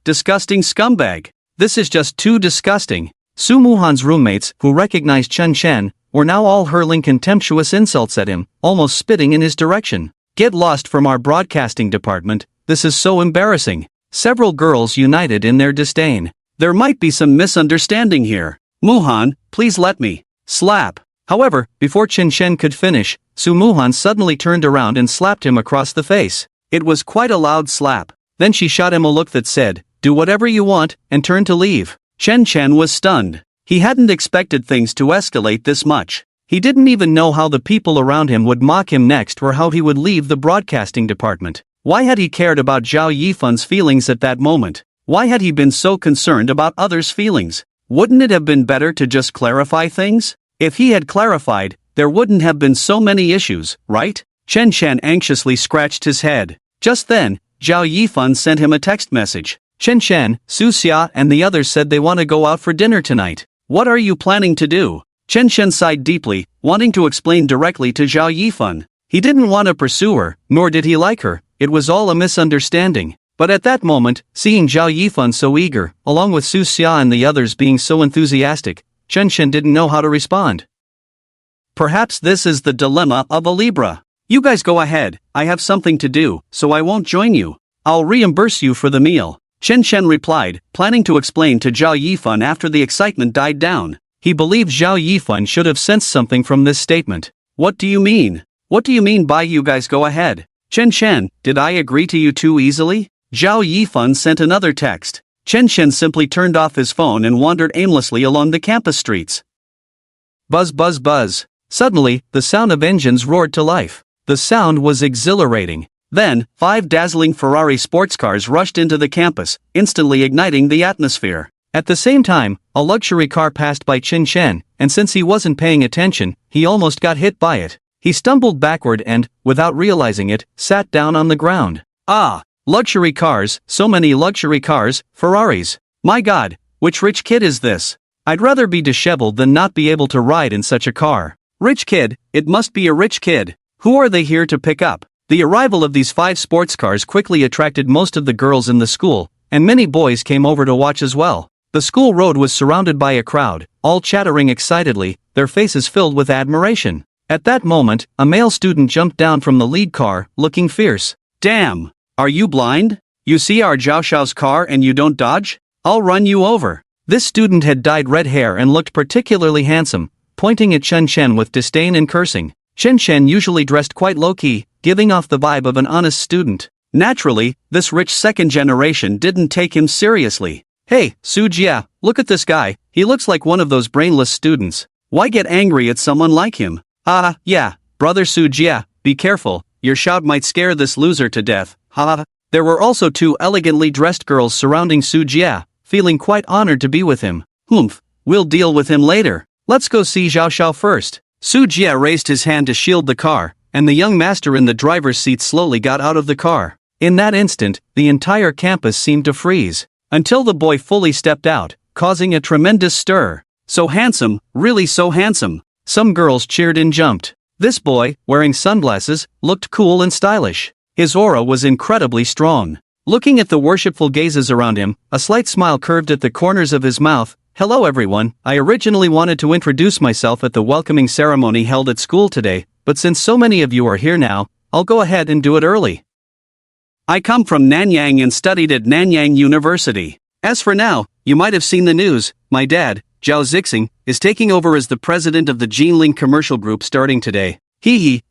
Disgusting scumbag. This is just too disgusting. Su Muhan's roommates, who recognized Chen Chen, were now all hurling contemptuous insults at him, almost spitting in his direction. Get lost from our broadcasting department, this is so embarrassing. Several girls united in their disdain. There might be some misunderstanding here. Muhan, please let me. Slap. However, before Chen Chen could finish, Su Muhan suddenly turned around and slapped him across the face. It was quite a loud slap. Then she shot him a look that said, do whatever you want, and turned to leave. Chen Chen was stunned. He hadn't expected things to escalate this much. He didn't even know how the people around him would mock him next or how he would leave the broadcasting department. Why had he cared about Zhao Yifan's feelings at that moment? Why had he been so concerned about others' feelings? Wouldn't it have been better to just clarify things? If he had clarified, there wouldn't have been so many issues, right? Chen Chen anxiously scratched his head. Just then, Zhao Yifan sent him a text message. Chen Chen, Su Xia and the others said they want to go out for dinner tonight. What are you planning to do? Chen Chen sighed deeply, wanting to explain directly to Zhao Yifan. He didn't want to pursue her, nor did he like her. It was all a misunderstanding. But at that moment, seeing Zhao Yifan so eager, along with Su Xia and the others being so enthusiastic, Chen Chen didn't know how to respond. Perhaps this is the dilemma of a Libra. You guys go ahead, I have something to do, so I won't join you. I'll reimburse you for the meal. Chen Chen replied, planning to explain to Zhao Yifan after the excitement died down. He believed Zhao Yifan should have sensed something from this statement. What do you mean? What do you mean by you guys go ahead? Chen Chen, did I agree to you too easily? Zhao Yifan sent another text. Chen Chen simply turned off his phone and wandered aimlessly along the campus streets. Buzz buzz buzz. Suddenly, the sound of engines roared to life. The sound was exhilarating. Then, 5 dazzling Ferrari sports cars rushed into the campus, instantly igniting the atmosphere. At the same time, a luxury car passed by Chen Chen, and since he wasn't paying attention, he almost got hit by it. He stumbled backward and, without realizing it, sat down on the ground. Luxury cars, so many luxury cars, Ferraris. My God, which rich kid is this? I'd rather be disheveled than not be able to ride in such a car. Rich kid, it must be a rich kid. Who are they here to pick up? The arrival of these 5 sports cars quickly attracted most of the girls in the school, and many boys came over to watch as well. The school road was surrounded by a crowd, all chattering excitedly, their faces filled with admiration. At that moment, a male student jumped down from the lead car, looking fierce. Damn! Are you blind? You see our Zhao Xiao's car and you don't dodge? I'll run you over. This student had dyed red hair and looked particularly handsome, pointing at Chen Chen with disdain and cursing. Chen Chen usually dressed quite low-key, giving off the vibe of an honest student. Naturally, this rich second generation didn't take him seriously. Hey, Su Jia, look at this guy, he looks like one of those brainless students. Why get angry at someone like him? Yeah, brother Su Jia, be careful, your shout might scare this loser to death, haha. There were also two elegantly dressed girls surrounding Su Jia, feeling quite honored to be with him. Humph, we'll deal with him later. Let's go see Zhao Xiao first. Su Jia raised his hand to shield the car, and the young master in the driver's seat slowly got out of the car. In that instant, the entire campus seemed to freeze, until the boy fully stepped out, causing a tremendous stir. So handsome, really so handsome. Some girls cheered and jumped. This boy, wearing sunglasses, looked cool and stylish. His aura was incredibly strong. Looking at the worshipful gazes around him, a slight smile curved at the corners of his mouth. Hello everyone, I originally wanted to introduce myself at the welcoming ceremony held at school today, but since so many of you are here now, I'll go ahead and do it early. I come from Nanyang and studied at Nanyang University. As for now, you might have seen the news, my dad, Zhao Zixing, is taking over as the president of the Jinling Commercial Group starting today.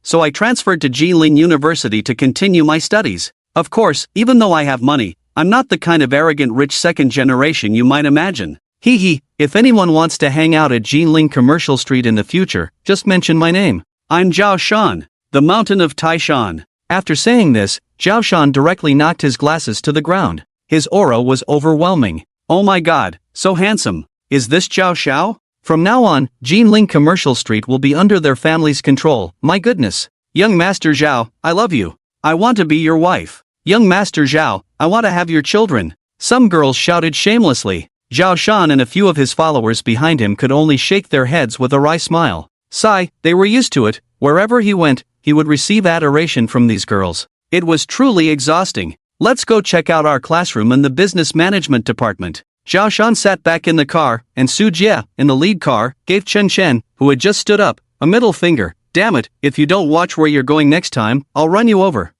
So I transferred to Jinling University to continue my studies. Of course, even though I have money, I'm not the kind of arrogant rich second generation you might imagine. If anyone wants to hang out at Jinling Commercial Street in the future, just mention my name. I'm Zhao Shan, the mountain of Taishan. After saying this, Zhao Shan directly knocked his glasses to the ground. His aura was overwhelming. Oh my god, so handsome. Is this Zhao Xiao? From now on, Jinling Commercial Street will be under their family's control. My goodness. Young Master Zhao, I love you. I want to be your wife. Young Master Zhao, I want to have your children. Some girls shouted shamelessly. Zhao Shan and a few of his followers behind him could only shake their heads with a wry smile. Sigh, they were used to it. Wherever he went, he would receive adoration from these girls. It was truly exhausting. Let's go check out our classroom in the business management department. Zhao Shan sat back in the car, and Su Jia, in the lead car, gave Chen Chen, who had just stood up, a middle finger. Damn it, if you don't watch where you're going next time, I'll run you over.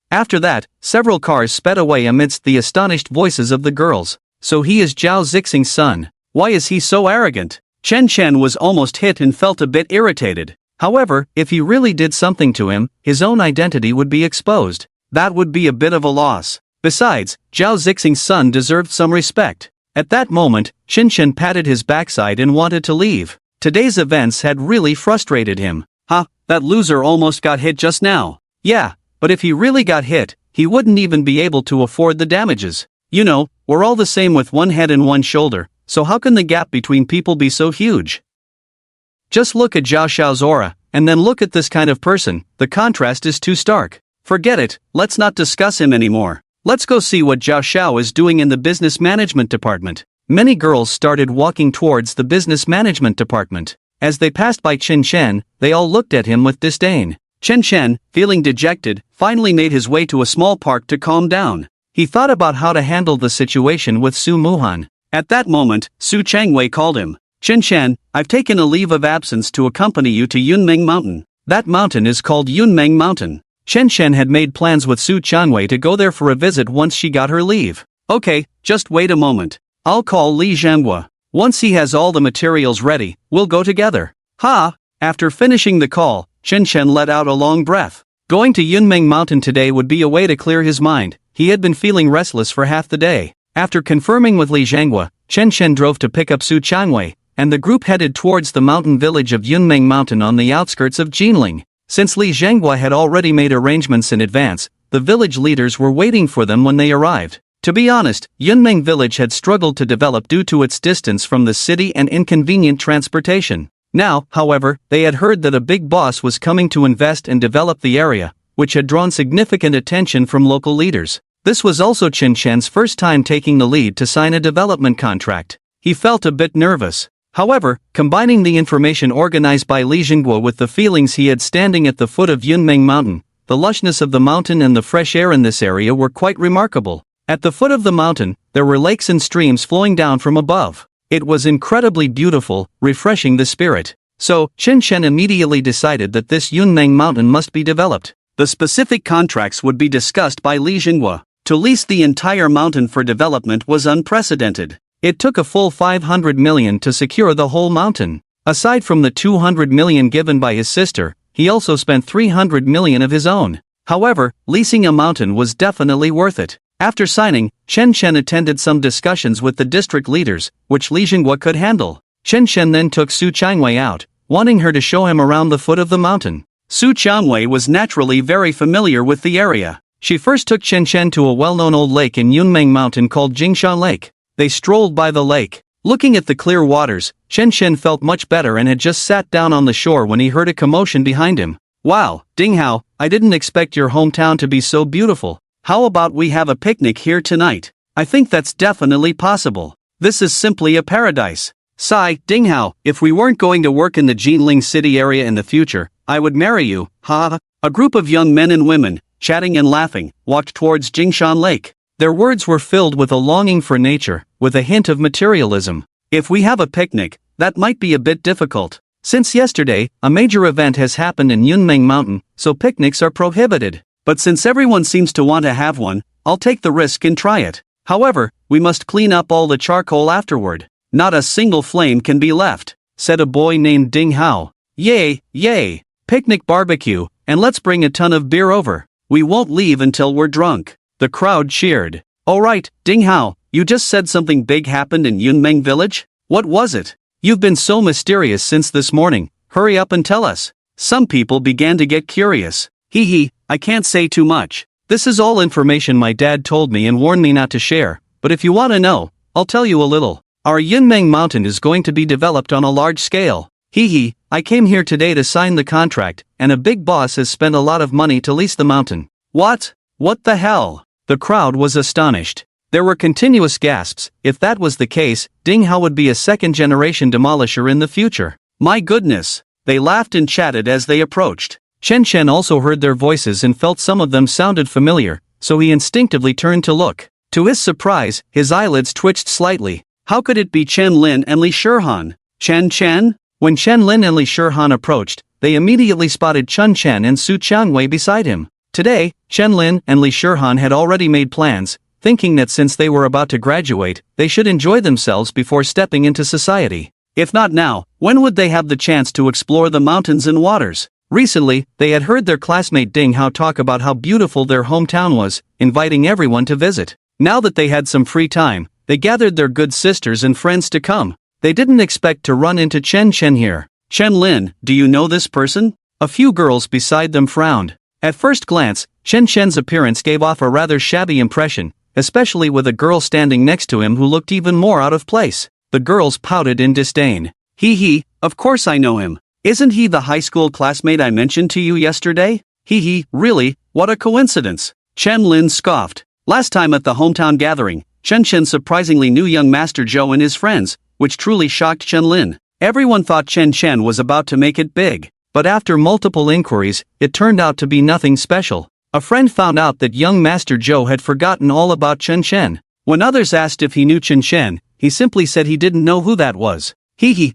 After that, several cars sped away amidst the astonished voices of the girls. So he is Zhao Zixing's son. Why is he so arrogant? Chen Chen was almost hit and felt a bit irritated. However, if he really did something to him, his own identity would be exposed. That would be a bit of a loss. Besides, Zhao Zixing's son deserved some respect. At that moment, Chen Chen patted his backside and wanted to leave. Today's events had really frustrated him. That loser almost got hit just now. Yeah, but if he really got hit, he wouldn't even be able to afford the damages. You know, we're all the same with one head and one shoulder, so how can the gap between people be so huge? Just look at Zhao Xiao's aura, and then look at this kind of person. The contrast is too stark. Forget it, let's not discuss him anymore. Let's go see what Zhao Xiao is doing in the business management department. Many girls started walking towards the business management department. As they passed by Chen Chen, they all looked at him with disdain. Chen Chen, feeling dejected, finally made his way to a small park to calm down. He thought about how to handle the situation with Su Muhan. At that moment, Su Changwei called him. Chen Chen, I've taken a leave of absence to accompany you to Yunmeng Mountain. That mountain is called Yunmeng Mountain. Chen Chen had made plans with Su Changwei to go there for a visit once she got her leave. Okay, just wait a moment. I'll call Li Zhanghua. Once he has all the materials ready, we'll go together. After finishing the call, Chen Chen let out a long breath. Going to Yunmeng Mountain today would be a way to clear his mind. He had been feeling restless for half the day. After confirming with Li Zhanghua, Chen Chen drove to pick up Su Changwei, and the group headed towards the mountain village of Yunmeng Mountain on the outskirts of Jinling. Since Li Zhanghua had already made arrangements in advance, the village leaders were waiting for them when they arrived. To be honest, Yunmeng village had struggled to develop due to its distance from the city and inconvenient transportation. Now, however, they had heard that a big boss was coming to invest and develop the area, which had drawn significant attention from local leaders. This was also Chen Chen's first time taking the lead to sign a development contract. He felt a bit nervous. However, combining the information organized by Li Zhanghua with the feelings he had standing at the foot of Yunmeng Mountain, the lushness of the mountain and the fresh air in this area were quite remarkable. At the foot of the mountain, there were lakes and streams flowing down from above. It was incredibly beautiful, refreshing the spirit. So, Chen Chen immediately decided that this Yunmeng Mountain must be developed. The specific contracts would be discussed by Li Jinghua. To lease the entire mountain for development was unprecedented. It took a full 500 million to secure the whole mountain. Aside from the 200 million given by his sister, he also spent 300 million of his own. However, leasing a mountain was definitely worth it. After signing, Chen Chen attended some discussions with the district leaders, which Li Jinghua could handle. Chen Chen then took Su Changwei out, wanting her to show him around the foot of the mountain. Su Changwei was naturally very familiar with the area. She first took Chen Chen to a well-known old lake in Yunmeng Mountain called Jingshan Lake. They strolled by the lake. Looking at the clear waters, Chen Chen felt much better and had just sat down on the shore when he heard a commotion behind him. Wow, Ding Hao, I didn't expect your hometown to be so beautiful. How about we have a picnic here tonight? I think that's definitely possible. This is simply a paradise. Sigh, Ding Hao, if we weren't going to work in the Jinling City area in the future, I would marry you, ha. A group of young men and women, chatting and laughing, walked towards Jingshan Lake. Their words were filled with a longing for nature, with a hint of materialism. If we have a picnic, that might be a bit difficult. Since yesterday, a major event has happened in Yunmeng Mountain, so picnics are prohibited. But since everyone seems to want to have one, I'll take the risk and try it. However, we must clean up all the charcoal afterward. Not a single flame can be left, said a boy named Ding Hao. Yay, yay! Picnic barbecue, and let's bring a ton of beer over. We won't leave until we're drunk. The crowd cheered. Alright, Ding Hao, you just said something big happened in Yunmeng village? What was it? You've been so mysterious since this morning, hurry up and tell us. Some people began to get curious. Hee, I can't say too much. This is all information my dad told me and warned me not to share, but if you want to know, I'll tell you a little. Our Yunmeng Mountain is going to be developed on a large scale. Hee, I came here today to sign the contract, and a big boss has spent a lot of money to lease the mountain. What? What the hell? The crowd was astonished. There were continuous gasps. If that was the case, Ding Hao would be a second-generation demolisher in the future. My goodness! They laughed and chatted as they approached. Chen Chen also heard their voices and felt some of them sounded familiar, so he instinctively turned to look. To his surprise, his eyelids twitched slightly. How could it be Chen Lin and Li Shihan? Chen? When Chen Lin and Li Shihan approached, they immediately spotted Chen Chen and Su Changwei beside him. Today, Chen Lin and Li Shihan had already made plans, thinking that since they were about to graduate, they should enjoy themselves before stepping into society. If not now, when would they have the chance to explore the mountains and waters? Recently, they had heard their classmate Ding Hao talk about how beautiful their hometown was, inviting everyone to visit. Now that they had some free time, they gathered their good sisters and friends to come. They didn't expect to run into Chen Chen here. Chen Lin, do you know this person? A few girls beside them frowned. At first glance, Chen Chen's appearance gave off a rather shabby impression, especially with a girl standing next to him who looked even more out of place. The girls pouted in disdain. Hee, of course I know him. Isn't he the high school classmate I mentioned to you yesterday? Hee, really? What a coincidence. Chen Lin scoffed. Last time at the hometown gathering, Chen Chen surprisingly knew young Master Zhou and his friends, which truly shocked Chen Lin. Everyone thought Chen Chen was about to make it big. But after multiple inquiries, it turned out to be nothing special. A friend found out that young Master Zhou had forgotten all about Chen Chen. When others asked if he knew Chen Chen, he simply said he didn't know who that was.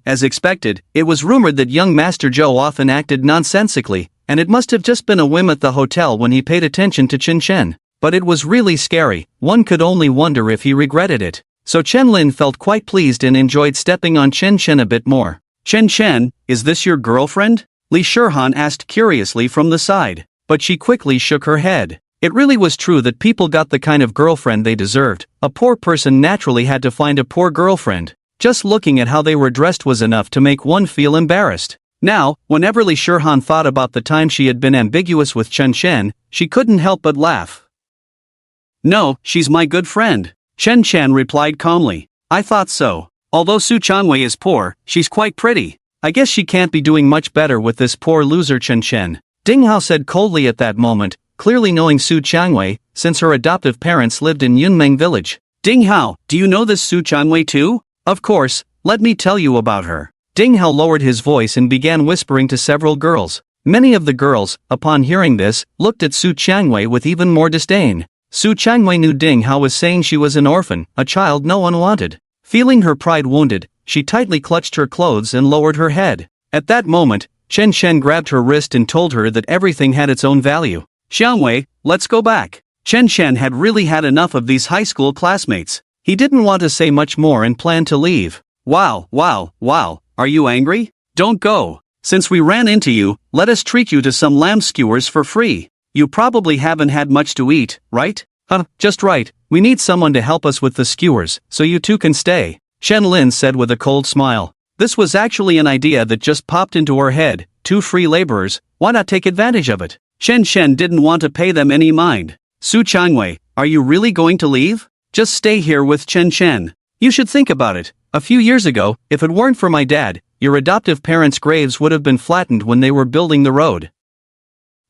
As expected, it was rumored that young Master Zhou often acted nonsensically, and it must have just been a whim at the hotel when he paid attention to Chen Chen. But it was really scary, one could only wonder if he regretted it. So Chen Lin felt quite pleased and enjoyed stepping on Chen Chen a bit more. Chen, is this your girlfriend? Li Shihan asked curiously from the side, but she quickly shook her head. It really was true that people got the kind of girlfriend they deserved. A poor person naturally had to find a poor girlfriend. Just looking at how they were dressed was enough to make one feel embarrassed. Now, whenever Li Shihan thought about the time she had been ambiguous with Chen Chen, she couldn't help but laugh. No, she's my good friend. Chen Chen replied calmly. I thought so. Although Su Changwei is poor, she's quite pretty. I guess she can't be doing much better with this poor loser Chen Chen. Ding Hao said coldly at that moment, clearly knowing Su Changwei, since her adoptive parents lived in Yunmeng village. Ding Hao, do you know this Su Changwei too? Of course, let me tell you about her. Ding Hao lowered his voice and began whispering to several girls. Many of the girls, upon hearing this, looked at Su Changwei with even more disdain. Su Changwei knew Ding Hao was saying she was an orphan, a child no one wanted. Feeling her pride wounded, she tightly clutched her clothes and lowered her head. At that moment, Chen Chen grabbed her wrist and told her that everything had its own value. Xiangwei, let's go back. Chen Shen had really had enough of these high school classmates. He didn't want to say much more and planned to leave. Wow, are you angry? Don't go. Since we ran into you, let us treat you to some lamb skewers for free. You probably haven't had much to eat, right? Just right, we need someone to help us with the skewers, so you two can stay, Shen Lin said with a cold smile. This was actually an idea that just popped into her head. 2 free laborers, why not take advantage of it? Shen Shen didn't want to pay them any mind. Su Changwei, are you really going to leave? Just stay here with Chen Shen. You should think about it. A few years ago, if it weren't for my dad, your adoptive parents' graves would have been flattened when they were building the road.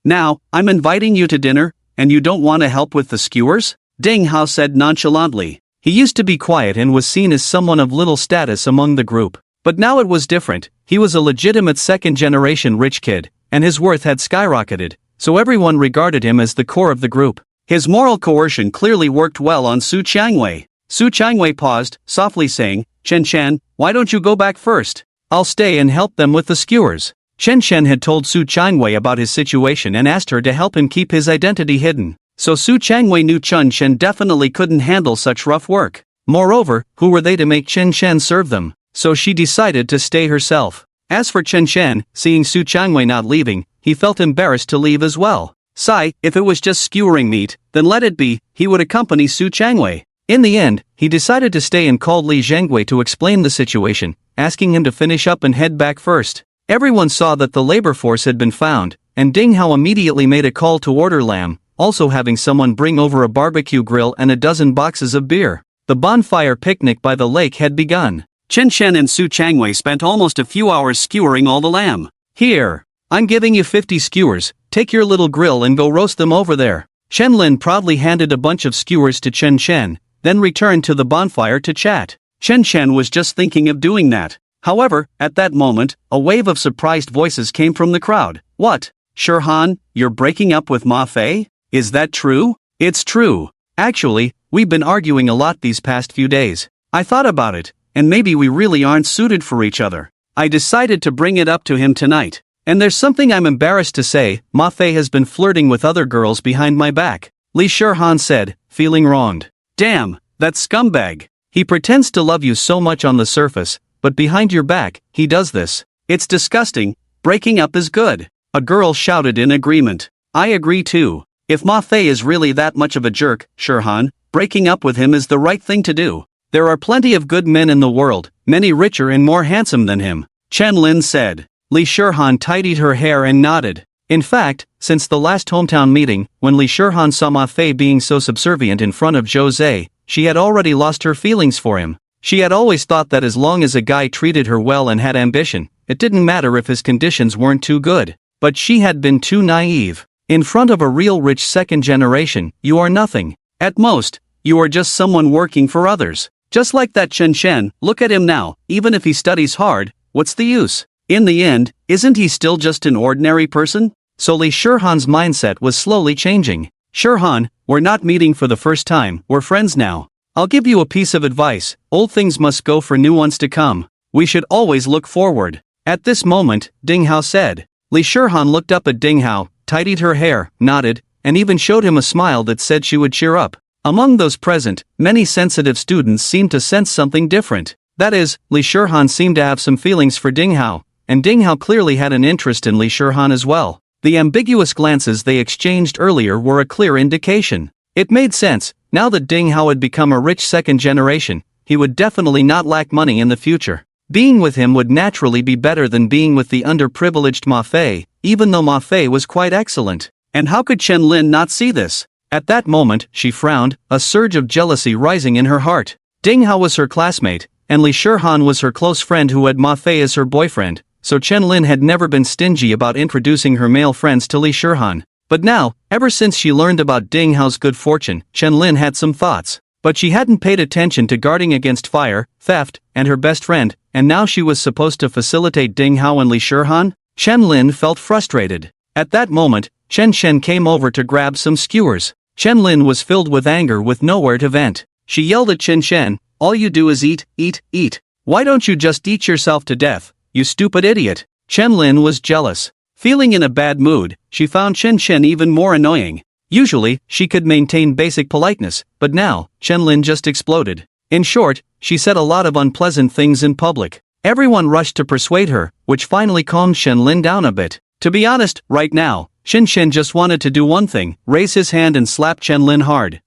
Now, I'm inviting you to dinner, and you don't want to help with the skewers? Ding Hao said nonchalantly. He used to be quiet and was seen as someone of little status among the group. But now it was different. He was a legitimate second-generation rich kid, and his worth had skyrocketed, so everyone regarded him as the core of the group. His moral coercion clearly worked well on Su Changwei. Su Changwei paused, softly saying, Chen Shen, why don't you go back first? I'll stay and help them with the skewers. Chen Shen had told Su Changwei about his situation and asked her to help him keep his identity hidden. So Su Changwei knew Chen Shen definitely couldn't handle such rough work. Moreover, who were they to make Chen Shen serve them? So she decided to stay herself. As for Chen Shen, seeing Su Changwei not leaving, he felt embarrassed to leave as well. Sigh, if it was just skewering meat, then let it be, he would accompany Su Changwei. In the end, he decided to stay and called Li Zhenggui to explain the situation, asking him to finish up and head back first. Everyone saw that the labor force had been found, and Ding Hao immediately made a call to order lamb, also having someone bring over a barbecue grill and a dozen boxes of beer. The bonfire picnic by the lake had begun. Chen Shen and Su Changwei spent almost a few hours skewering all the lamb. Here, I'm giving you 50 skewers, take your little grill and go roast them over there. Shen Lin proudly handed a bunch of skewers to Chen Shen, then returned to the bonfire to chat. Chen Shen was just thinking of doing that. However, at that moment, a wave of surprised voices came from the crowd. What? Shirhan, you're breaking up with Ma Fei? Is that true? It's true. Actually, we've been arguing a lot these past few days. I thought about it, and maybe we really aren't suited for each other. I decided to bring it up to him tonight. And there's something I'm embarrassed to say, Ma Fei has been flirting with other girls behind my back, Li Shirhan said, feeling wronged. Damn, that scumbag. He pretends to love you so much on the surface, but behind your back, he does this. It's disgusting. Breaking up is good. A girl shouted in agreement. I agree too. If Ma Fei is really that much of a jerk, Shirhan, breaking up with him is the right thing to do. There are plenty of good men in the world, many richer and more handsome than him, Chen Lin said. Li Shirhan tidied her hair and nodded. In fact, since the last hometown meeting, when Li Shirhan saw Ma Fei being so subservient in front of Zhou Zhe, she had already lost her feelings for him. She had always thought that as long as a guy treated her well and had ambition, it didn't matter if his conditions weren't too good. But she had been too naive. In front of a real rich second generation, you are nothing. At most, you are just someone working for others. Just like that Chen Shen, look at him now, even if he studies hard, what's the use? In the end, isn't he still just an ordinary person? So Li Shirhan's mindset was slowly changing. Shirhan, we're not meeting for the first time, we're friends now. I'll give you a piece of advice, old things must go for new ones to come. We should always look forward. At this moment, Ding Hao said. Li Shirhan looked up at Ding Hao, tidied her hair, nodded, and even showed him a smile that said she would cheer up. Among those present, many sensitive students seemed to sense something different. That is, Li Shirhan seemed to have some feelings for Ding Hao, and Ding Hao clearly had an interest in Li Shirhan as well. The ambiguous glances they exchanged earlier were a clear indication. It made sense. Now that Ding Hao had become a rich second generation, he would definitely not lack money in the future. Being with him would naturally be better than being with the underprivileged Ma Fei, even though Ma Fei was quite excellent. And how could Chen Lin not see this? At that moment, she frowned, a surge of jealousy rising in her heart. Ding Hao was her classmate, and Li Shirhan was her close friend who had Ma Fei as her boyfriend, so Chen Lin had never been stingy about introducing her male friends to Li Shirhan. But now, ever since she learned about Ding Hao's good fortune, Chen Lin had some thoughts. But she hadn't paid attention to guarding against fire, theft, and her best friend, and now she was supposed to facilitate Ding Hao and Li Shirhan? Chen Lin felt frustrated. At that moment, Chen Shen came over to grab some skewers. Chen Lin was filled with anger with nowhere to vent. She yelled at Chen Shen, all you do is eat, eat, eat. Why don't you just eat yourself to death, you stupid idiot? Chen Lin was jealous. Feeling in a bad mood, she found Chen Chen even more annoying. Usually, she could maintain basic politeness, but now, Chen Lin just exploded. In short, she said a lot of unpleasant things in public. Everyone rushed to persuade her, which finally calmed Chen Lin down a bit. To be honest, right now, Chen Chen just wanted to do one thing, raise his hand and slap Chen Lin hard.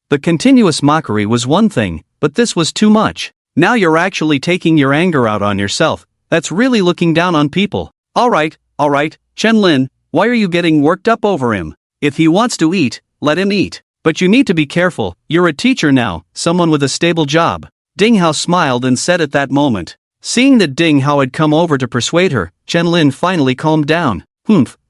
The continuous mockery was one thing, but this was too much. Now you're actually taking your anger out on yourself. That's really looking down on people. Alright, Chen Lin, why are you getting worked up over him? If he wants to eat, let him eat. But you need to be careful, you're a teacher now, someone with a stable job. Ding Hao smiled and said at that moment. Seeing that Ding Hao had come over to persuade her, Chen Lin finally calmed down.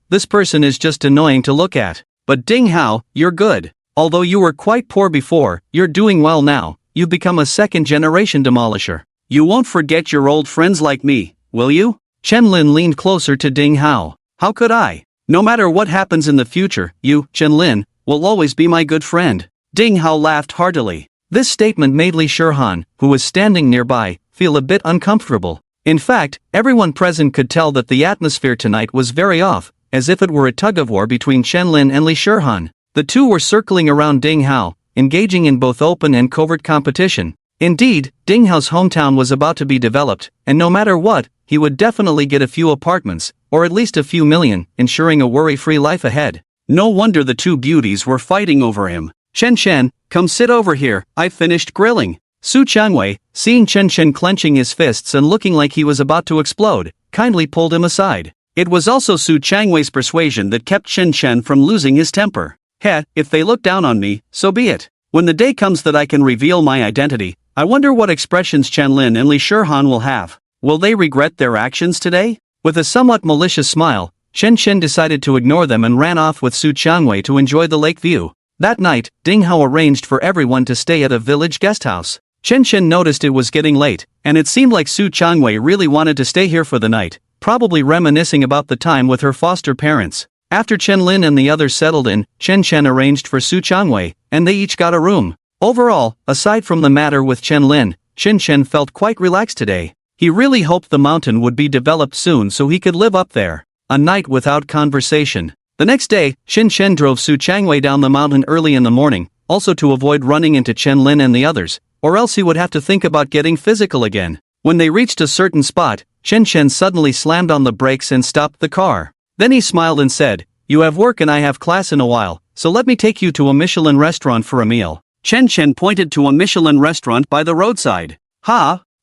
This person is just annoying to look at. But Ding Hao, you're good. Although you were quite poor before, you're doing well now. You've become a second-generation demolisher. You won't forget your old friends like me, will you? Chen Lin leaned closer to Ding Hao. How could I? No matter what happens in the future, you, Chen Lin, will always be my good friend. Ding Hao laughed heartily. This statement made Li Shihan, who was standing nearby, feel a bit uncomfortable. In fact, everyone present could tell that the atmosphere tonight was very off, as if it were a tug-of-war between Chen Lin and Li Shihan. The two were circling around Ding Hao, engaging in both open and covert competition. Indeed, Ding Hao's hometown was about to be developed, and no matter what, he would definitely get a few apartments, or at least a few million, ensuring a worry-free life ahead. No wonder the two beauties were fighting over him. Chen Chen, come sit over here, I've finished grilling. Su Changwei, seeing Chen Chen clenching his fists and looking like he was about to explode, kindly pulled him aside. It was also Su Changwei's persuasion that kept Chen Chen from losing his temper. If they look down on me, so be it. When the day comes that I can reveal my identity, I wonder what expressions Chen Lin and Li Shihan will have. Will they regret their actions today? With a somewhat malicious smile, Chen Chen decided to ignore them and ran off with Su Changwei to enjoy the lake view. That night, Ding Hao arranged for everyone to stay at a village guest house. Chen Chen noticed it was getting late, and it seemed like Su Changwei really wanted to stay here for the night, probably reminiscing about the time with her foster parents. After Chen Lin and the others settled in, Chen Chen arranged for Su Changwei, and they each got a room. Overall, aside from the matter with Chen Lin, Chen Chen felt quite relaxed today. He really hoped the mountain would be developed soon so he could live up there. A night without conversation. The next day, Chen Chen drove Su Changwei down the mountain early in the morning, also to avoid running into Chen Lin and the others, or else he would have to think about getting physical again. When they reached a certain spot, Chen Chen suddenly slammed on the brakes and stopped the car. Then he smiled and said, "You have work and I have class in a while, so let me take you to a Michelin restaurant for a meal." Chen Chen pointed to a Michelin restaurant by the roadside.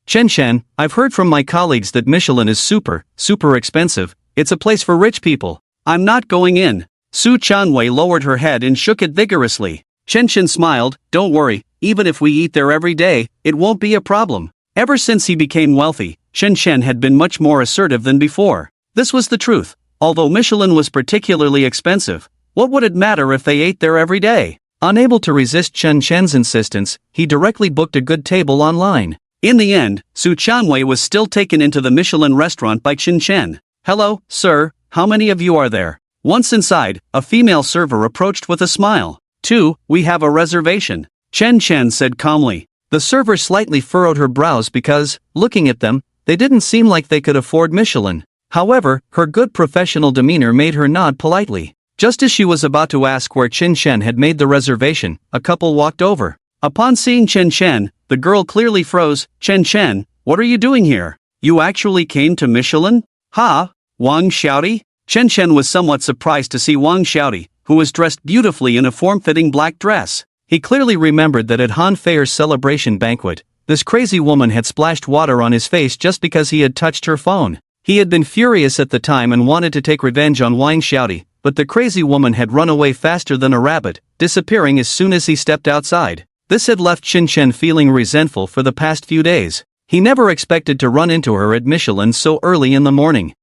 Chen Chen, I've heard from my colleagues that Michelin is super expensive. It's a place for rich people. I'm not going in. Su Changwei lowered her head and shook it vigorously. Chen Chen smiled, "Don't worry, even if we eat there every day, it won't be a problem." Ever since he became wealthy, Chen Chen had been much more assertive than before. This was the truth. Although Michelin was particularly expensive, what would it matter if they ate there every day? Unable to resist Chen Chen's insistence, he directly booked a good table online. In the end, Su Changwei was still taken into the Michelin restaurant by Chen Chen. "Hello, sir, how many of you are there?" Once inside, a female server approached with a smile. "2, we have a reservation," Chen Chen said calmly. The server slightly furrowed her brows because, looking at them, they didn't seem like they could afford Michelin. However, her good professional demeanor made her nod politely. Just as she was about to ask where Chen Chen had made the reservation, a couple walked over. Upon seeing Chen Chen, the girl clearly froze. "Chen Chen, what are you doing here? You actually came to Michelin?" Wang Xiaoti? Chen Chen was somewhat surprised to see Wang Xiaoti, who was dressed beautifully in a form-fitting black dress. He clearly remembered that at Han Feier's celebration banquet, this crazy woman had splashed water on his face just because he had touched her phone. He had been furious at the time and wanted to take revenge on Wang Xiaoti, but the crazy woman had run away faster than a rabbit, disappearing as soon as he stepped outside. This had left Chen Chen feeling resentful for the past few days. He never expected to run into her at Michelin so early in the morning.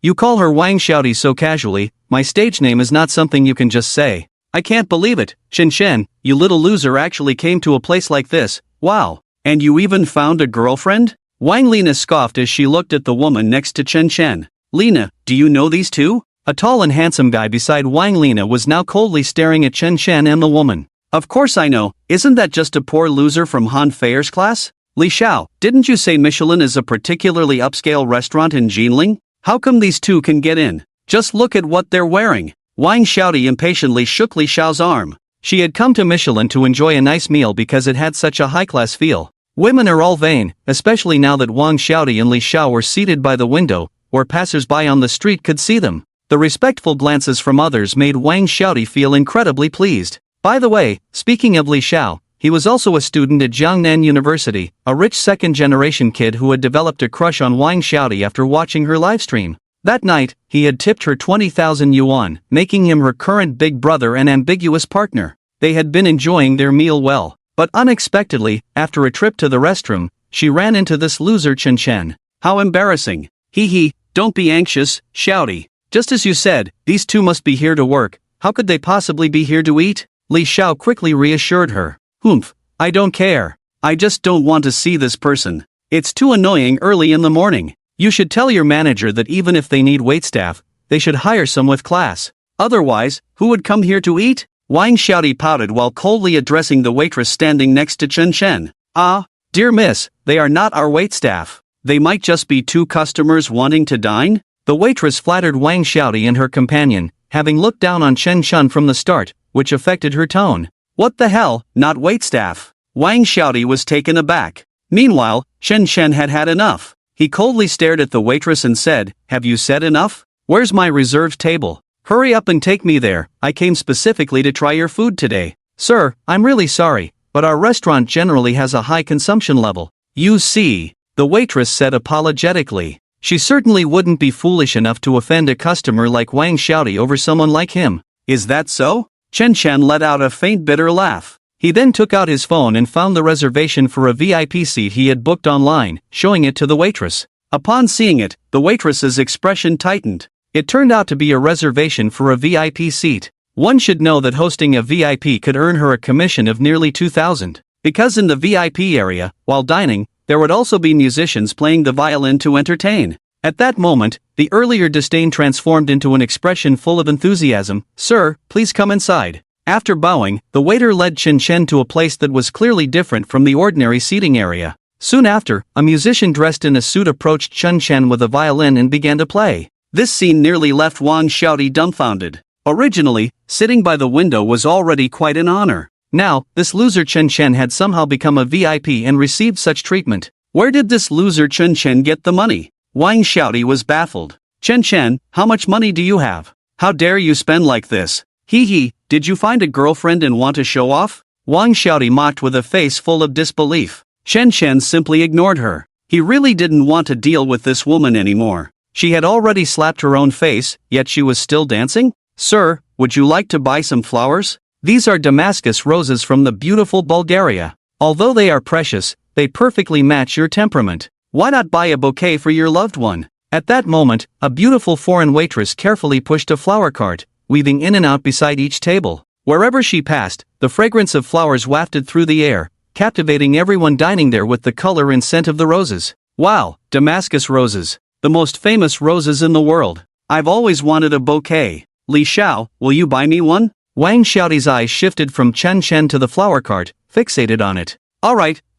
You call her Wang Xiaoti so casually, my stage name is not something you can just say. I can't believe it, Chen Chen, you little loser actually came to a place like this, wow. And you even found a girlfriend? Wang Lina scoffed as she looked at the woman next to Chen Chen. "Lina, do you know these two?" A tall and handsome guy beside Wang Lina was now coldly staring at Chen Chen and the woman. "Of course I know, isn't that just a poor loser from Han Feier's class?" "Li Xiao, didn't you say Michelin is a particularly upscale restaurant in Jinling?" How come these two can get in? Just look at what they're wearing. Wang Xiaoti impatiently shook Li Xiao's arm. She had come to Michelin to enjoy a nice meal because it had such a high-class feel. Women are all vain, especially now that Wang Xiaoti and Li Xiao were seated by the window, where passers-by on the street could see them. The respectful glances from others made Wang Xiaoti feel incredibly pleased. By the way, speaking of Li Xiao, he was also a student at Jiangnan University, a rich second-generation kid who had developed a crush on Wang Xiaoti after watching her livestream. That night, he had tipped her 20,000 yuan, making him her current big brother and ambiguous partner. They had been enjoying their meal well, but unexpectedly, after a trip to the restroom, she ran into this loser Chen Chen. How embarrassing. Hee, don't be anxious, Xiaoti. Just as you said, these two must be here to work. How could they possibly be here to eat? Li Xiao quickly reassured her. Humph, I don't care. I just don't want to see this person. It's too annoying early in the morning. You should tell your manager that even if they need waitstaff, they should hire some with class. Otherwise, who would come here to eat? Wang Xiaoti pouted while coldly addressing the waitress standing next to Chen Chen. Ah, dear miss, they are not our waitstaff. They might just be two customers wanting to dine? The waitress flattered Wang Xiaoti and her companion, having looked down on Chen Chen from the start, which affected her tone. What the hell, not waitstaff? Wang Xiaoti was taken aback. Meanwhile, Chen Chen had had enough. He coldly stared at the waitress and said, "Have you said enough? Where's my reserved table? Hurry up and take me there. I came specifically to try your food today." "Sir, I'm really sorry, but our restaurant generally has a high consumption level." "You see," the waitress said apologetically. She certainly wouldn't be foolish enough to offend a customer like Wang Xiaoti over someone like him. "Is that so?" Chen Chen let out a faint bitter laugh. He then took out his phone and found the reservation for a VIP seat he had booked online, showing it to the waitress. Upon seeing it, the waitress's expression tightened. It turned out to be a reservation for a VIP seat. One should know that hosting a VIP could earn her a commission of nearly 2,000. Because in the VIP area, while dining, there would also be musicians playing the violin to entertain. At that moment, the earlier disdain transformed into an expression full of enthusiasm. "Sir, please come inside." After bowing, the waiter led Chen Chen to a place that was clearly different from the ordinary seating area. Soon after, a musician dressed in a suit approached Chen Chen with a violin and began to play. This scene nearly left Wang Xiaoti dumbfounded. Originally, sitting by the window was already quite an honor. Now, this loser Chen Chen had somehow become a VIP and received such treatment. Where did this loser Chen Chen get the money? Wang Xiaoti was baffled. "Chen Chen, how much money do you have? How dare you spend like this? Hee, did you find a girlfriend and want to show off?" Wang Xiaoti mocked with a face full of disbelief. Chen Chen simply ignored her. He really didn't want to deal with this woman anymore. She had already slapped her own face, yet she was still dancing? "Sir, would you like to buy some flowers? These are Damascus roses from the beautiful Bulgaria. Although they are precious, they perfectly match your temperament. Why not buy a bouquet for your loved one?" At that moment, a beautiful foreign waitress carefully pushed a flower cart, weaving in and out beside each table. Wherever she passed, the fragrance of flowers wafted through the air, captivating everyone dining there with the color and scent of the roses. "Wow, Damascus roses. The most famous roses in the world. I've always wanted a bouquet. Li Xiao, will you buy me one?" Wang Xiaoti's eyes shifted from Chen Chen to the flower cart, fixated on it. All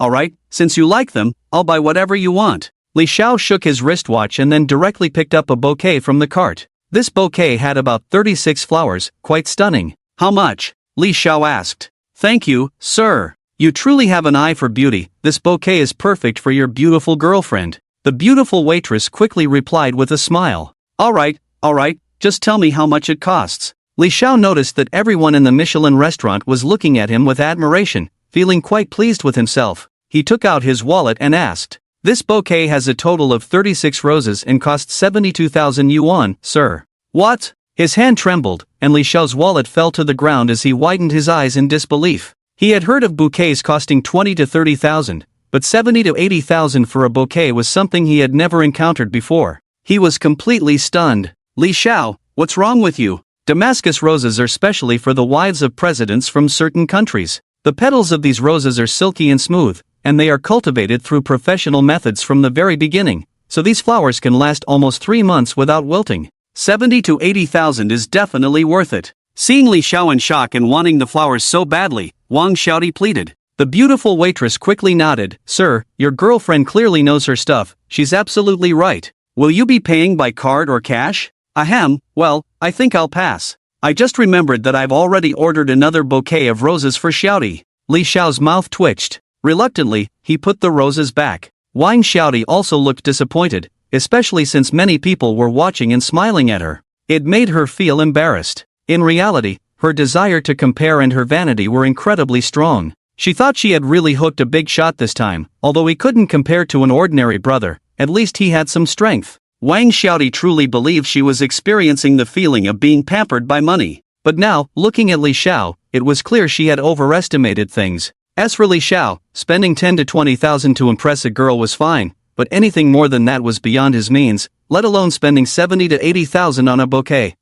right, since you like them, I'll buy whatever you want." Li Xiao shook his wristwatch and then directly picked up a bouquet from the cart. This bouquet had about 36 flowers, quite stunning. "How much?" Li Xiao asked. "Thank you, sir. You truly have an eye for beauty. This bouquet is perfect for your beautiful girlfriend." The beautiful waitress quickly replied with a smile. All right, just tell me how much it costs." Li Xiao noticed that everyone in the Michelin restaurant was looking at him with admiration, feeling quite pleased with himself. He took out his wallet and asked, "This bouquet has a total of 36 roses and costs 72,000 yuan, sir." "What?" His hand trembled, and Li Xiao's wallet fell to the ground as he widened his eyes in disbelief. He had heard of bouquets costing 20 to 30,000, but 70 to 80,000 for a bouquet was something he had never encountered before. He was completely stunned. "Li Xiao, what's wrong with you? Damascus roses are specially for the wives of presidents from certain countries. The petals of these roses are silky and smooth, and they are cultivated through professional methods from the very beginning, so these flowers can last almost 3 months without wilting. 70 to 80,000 is definitely worth it." Seeing Li Xiao in shock and wanting the flowers so badly, Wang Xiaoti pleaded. The beautiful waitress quickly nodded. "Sir, your girlfriend clearly knows her stuff, she's absolutely right. Will you be paying by card or cash? Ahem, well, I think I'll pass. I just remembered that I've already ordered another bouquet of roses for Xiaodi. Li Xiao's mouth twitched. Reluctantly, he put the roses back. Wang Xiaodi also looked disappointed, especially since many people were watching and smiling at her. It made her feel embarrassed. In reality, her desire to compare and her vanity were incredibly strong. She thought she had really hooked a big shot this time, although he couldn't compare to an ordinary brother, at least he had some strength. Wang Xiaodi truly believed she was experiencing the feeling of being pampered by money. But now, looking at Li Xiao, it was clear she had overestimated things. As for Li Xiao, spending 10 to 20,000 to impress a girl was fine, but anything more than that was beyond his means, let alone spending 70 to 80,000 on a bouquet.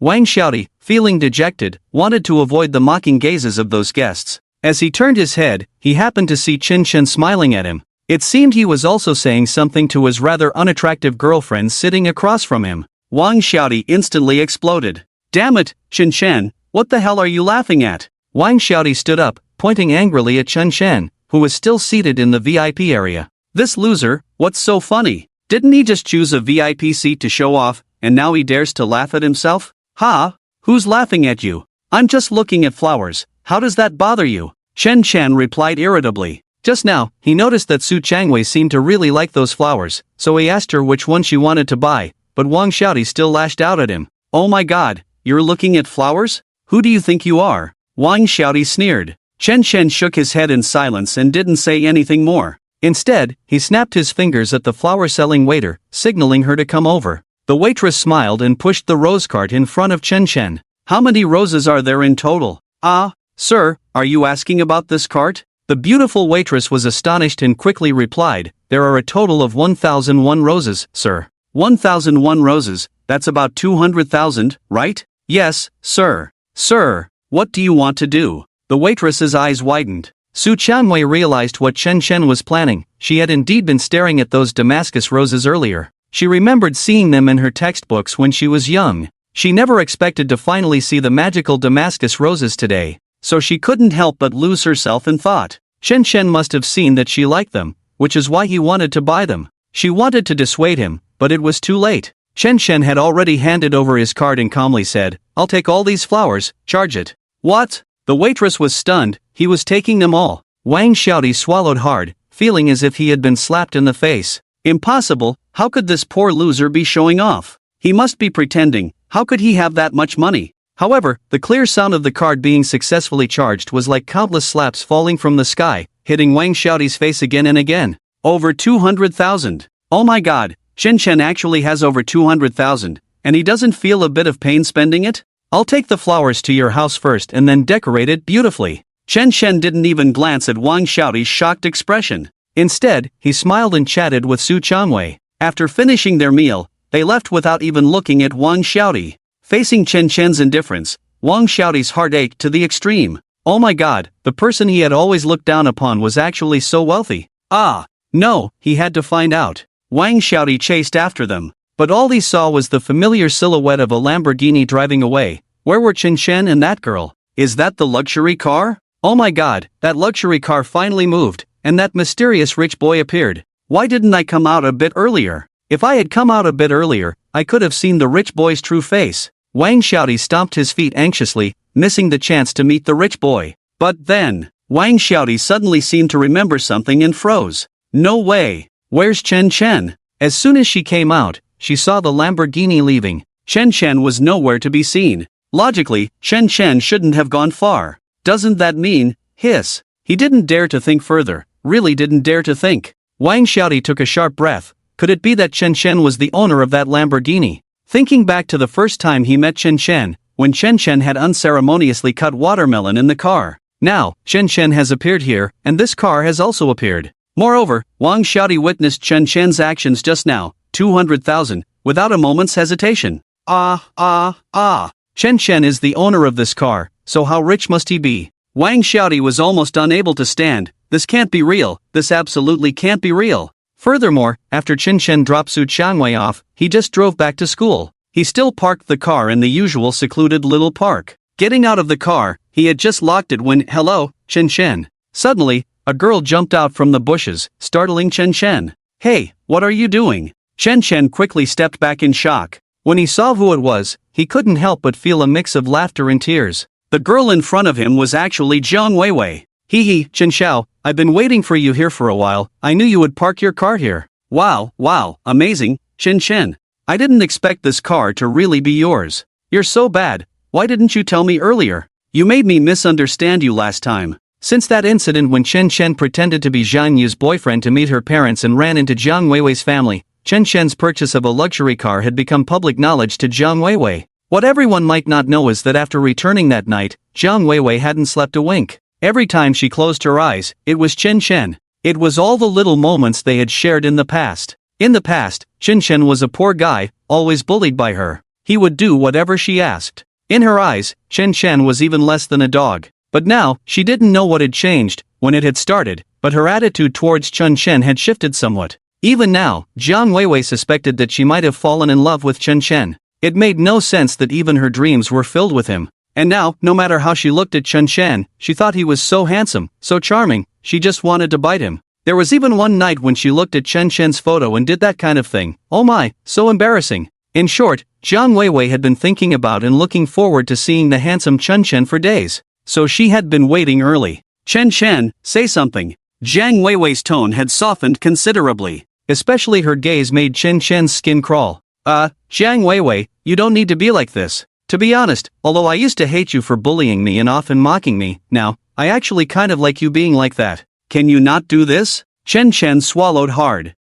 Wang Xiaodi, feeling dejected, wanted to avoid the mocking gazes of those guests. As he turned his head, he happened to see Chen Chen smiling at him. It seemed he was also saying something to his rather unattractive girlfriend sitting across from him. Wang Xiaodi instantly exploded. Damn it, Chen Chen, what the hell are you laughing at? Wang Xiaodi stood up, pointing angrily at Chen Chen, who was still seated in the VIP area. This loser, what's so funny? Didn't he just choose a VIP seat to show off, and now he dares to laugh at himself? Ha? Who's laughing at you? I'm just looking at flowers, how does that bother you? Chen Chen replied irritably. Just now, he noticed that Su Changwei seemed to really like those flowers, so he asked her which one she wanted to buy, but Wang Xiaodi still lashed out at him. Oh my god, you're looking at flowers? Who do you think you are? Wang Xiaodi sneered. Chen Chen shook his head in silence and didn't say anything more. Instead, he snapped his fingers at the flower-selling waiter, signaling her to come over. The waitress smiled and pushed the rose cart in front of Chen Chen. How many roses are there in total? Ah, sir, are you asking about this cart? The beautiful waitress was astonished and quickly replied, there are a total of 1,001 roses, sir. 1,001 roses, that's about 200,000, right? Yes, sir. Sir, what do you want to do? The waitress's eyes widened. Su Chanwei realized what Chen Chen was planning. She had indeed been staring at those Damascus roses earlier. She remembered seeing them in her textbooks when she was young. She never expected to finally see the magical Damascus roses today, so she couldn't help but lose herself in thought. Chen Chen must have seen that she liked them, which is why he wanted to buy them. She wanted to dissuade him, but it was too late. Chen Chen had already handed over his card and calmly said, I'll take all these flowers, charge it. What? The waitress was stunned, he was taking them all. Wang Xiaodi swallowed hard, feeling as if he had been slapped in the face. Impossible, how could this poor loser be showing off? He must be pretending, how could he have that much money? However, the clear sound of the card being successfully charged was like countless slaps falling from the sky, hitting Wang Xiaodi's face again and again. Over 200,000. Oh my god, Chen Chen actually has over 200,000, and he doesn't feel a bit of pain spending it? I'll take the flowers to your house first and then decorate it beautifully. Chen Chen didn't even glance at Wang Xiaodi's shocked expression. Instead, he smiled and chatted with Su Chanwei. After finishing their meal, they left without even looking at Wang Xiaodi. Facing Chen Chen's indifference, Wang Xiaodi's heart ached to the extreme. Oh my god, the person he had always looked down upon was actually so wealthy. Ah, no, he had to find out. Wang Xiaodi chased after them, but all he saw was the familiar silhouette of a Lamborghini driving away. Where were Chen Chen and that girl? Is that the luxury car? Oh my god, that luxury car finally moved, and that mysterious rich boy appeared. Why didn't I come out a bit earlier? If I had come out a bit earlier, I could have seen the rich boy's true face. Wang Xiaodi stomped his feet anxiously, missing the chance to meet the rich boy. But then, Wang Xiaodi suddenly seemed to remember something and froze. No way. Where's Chen Chen? As soon as she came out, she saw the Lamborghini leaving. Chen Chen was nowhere to be seen. Logically, Chen Chen shouldn't have gone far. Doesn't that mean, hiss? He didn't dare to think further, really didn't dare to think. Wang Xiaodi took a sharp breath. Could it be that Chen Chen was the owner of that Lamborghini? Thinking back to the first time he met Chen Chen, when Chen Chen had unceremoniously cut watermelon in the car. Now, Chen Chen has appeared here, and this car has also appeared. Moreover, Wang Xiaodi witnessed Chen Chen's actions just now, 200,000, without a moment's hesitation. Chen Chen is the owner of this car, so how rich must he be? Wang Xiaodi was almost unable to stand. This can't be real, this absolutely can't be real. Furthermore, after Chen Chen dropped Su Changwei off, he just drove back to school. He still parked the car in the usual secluded little park. Getting out of the car, he had just locked it when, hello, Chen Chen. Suddenly, a girl jumped out from the bushes, startling Chen Chen. Hey, what are you doing? Chen Chen quickly stepped back in shock. When he saw who it was, he couldn't help but feel a mix of laughter and tears. The girl in front of him was actually Jiang Weiwei. Hee, Chen Xiao, I've been waiting for you here for a while. I knew you would park your car here. Wow, amazing, Chen Chen. I didn't expect this car to really be yours. You're so bad. Why didn't you tell me earlier? You made me misunderstand you last time. Since that incident when Chen Chen pretended to be Zhang Yu's boyfriend to meet her parents and ran into Jiang Weiwei's family, Chen Chen's purchase of a luxury car had become public knowledge to Jiang Weiwei. What everyone might not know is that after returning that night, Jiang Weiwei hadn't slept a wink. Every time she closed her eyes, it was Chen Chen. It was all the little moments they had shared in the past. In the past, Chen Chen was a poor guy, always bullied by her. He would do whatever she asked. In her eyes, Chen Chen was even less than a dog. But now, she didn't know what had changed, when it had started, but her attitude towards Chen Chen had shifted somewhat. Even now, Jiang Weiwei suspected that she might have fallen in love with Chen Chen. It made no sense that even her dreams were filled with him. And now, no matter how she looked at Chen Chen, she thought he was so handsome, so charming, she just wanted to bite him. There was even one night when she looked at Chen Chen's photo and did that kind of thing. Oh my, so embarrassing. In short, Jiang Weiwei had been thinking about and looking forward to seeing the handsome Chen Chen for days. So she had been waiting early. Chen Chen, say something. Jiang Weiwei's tone had softened considerably. Especially her gaze made Chen Chen's skin crawl. Jiang Weiwei, you don't need to be like this. To be honest, although I used to hate you for bullying me and often mocking me, now, I actually kind of like you being like that. Can you not do this? Chen Chen swallowed hard.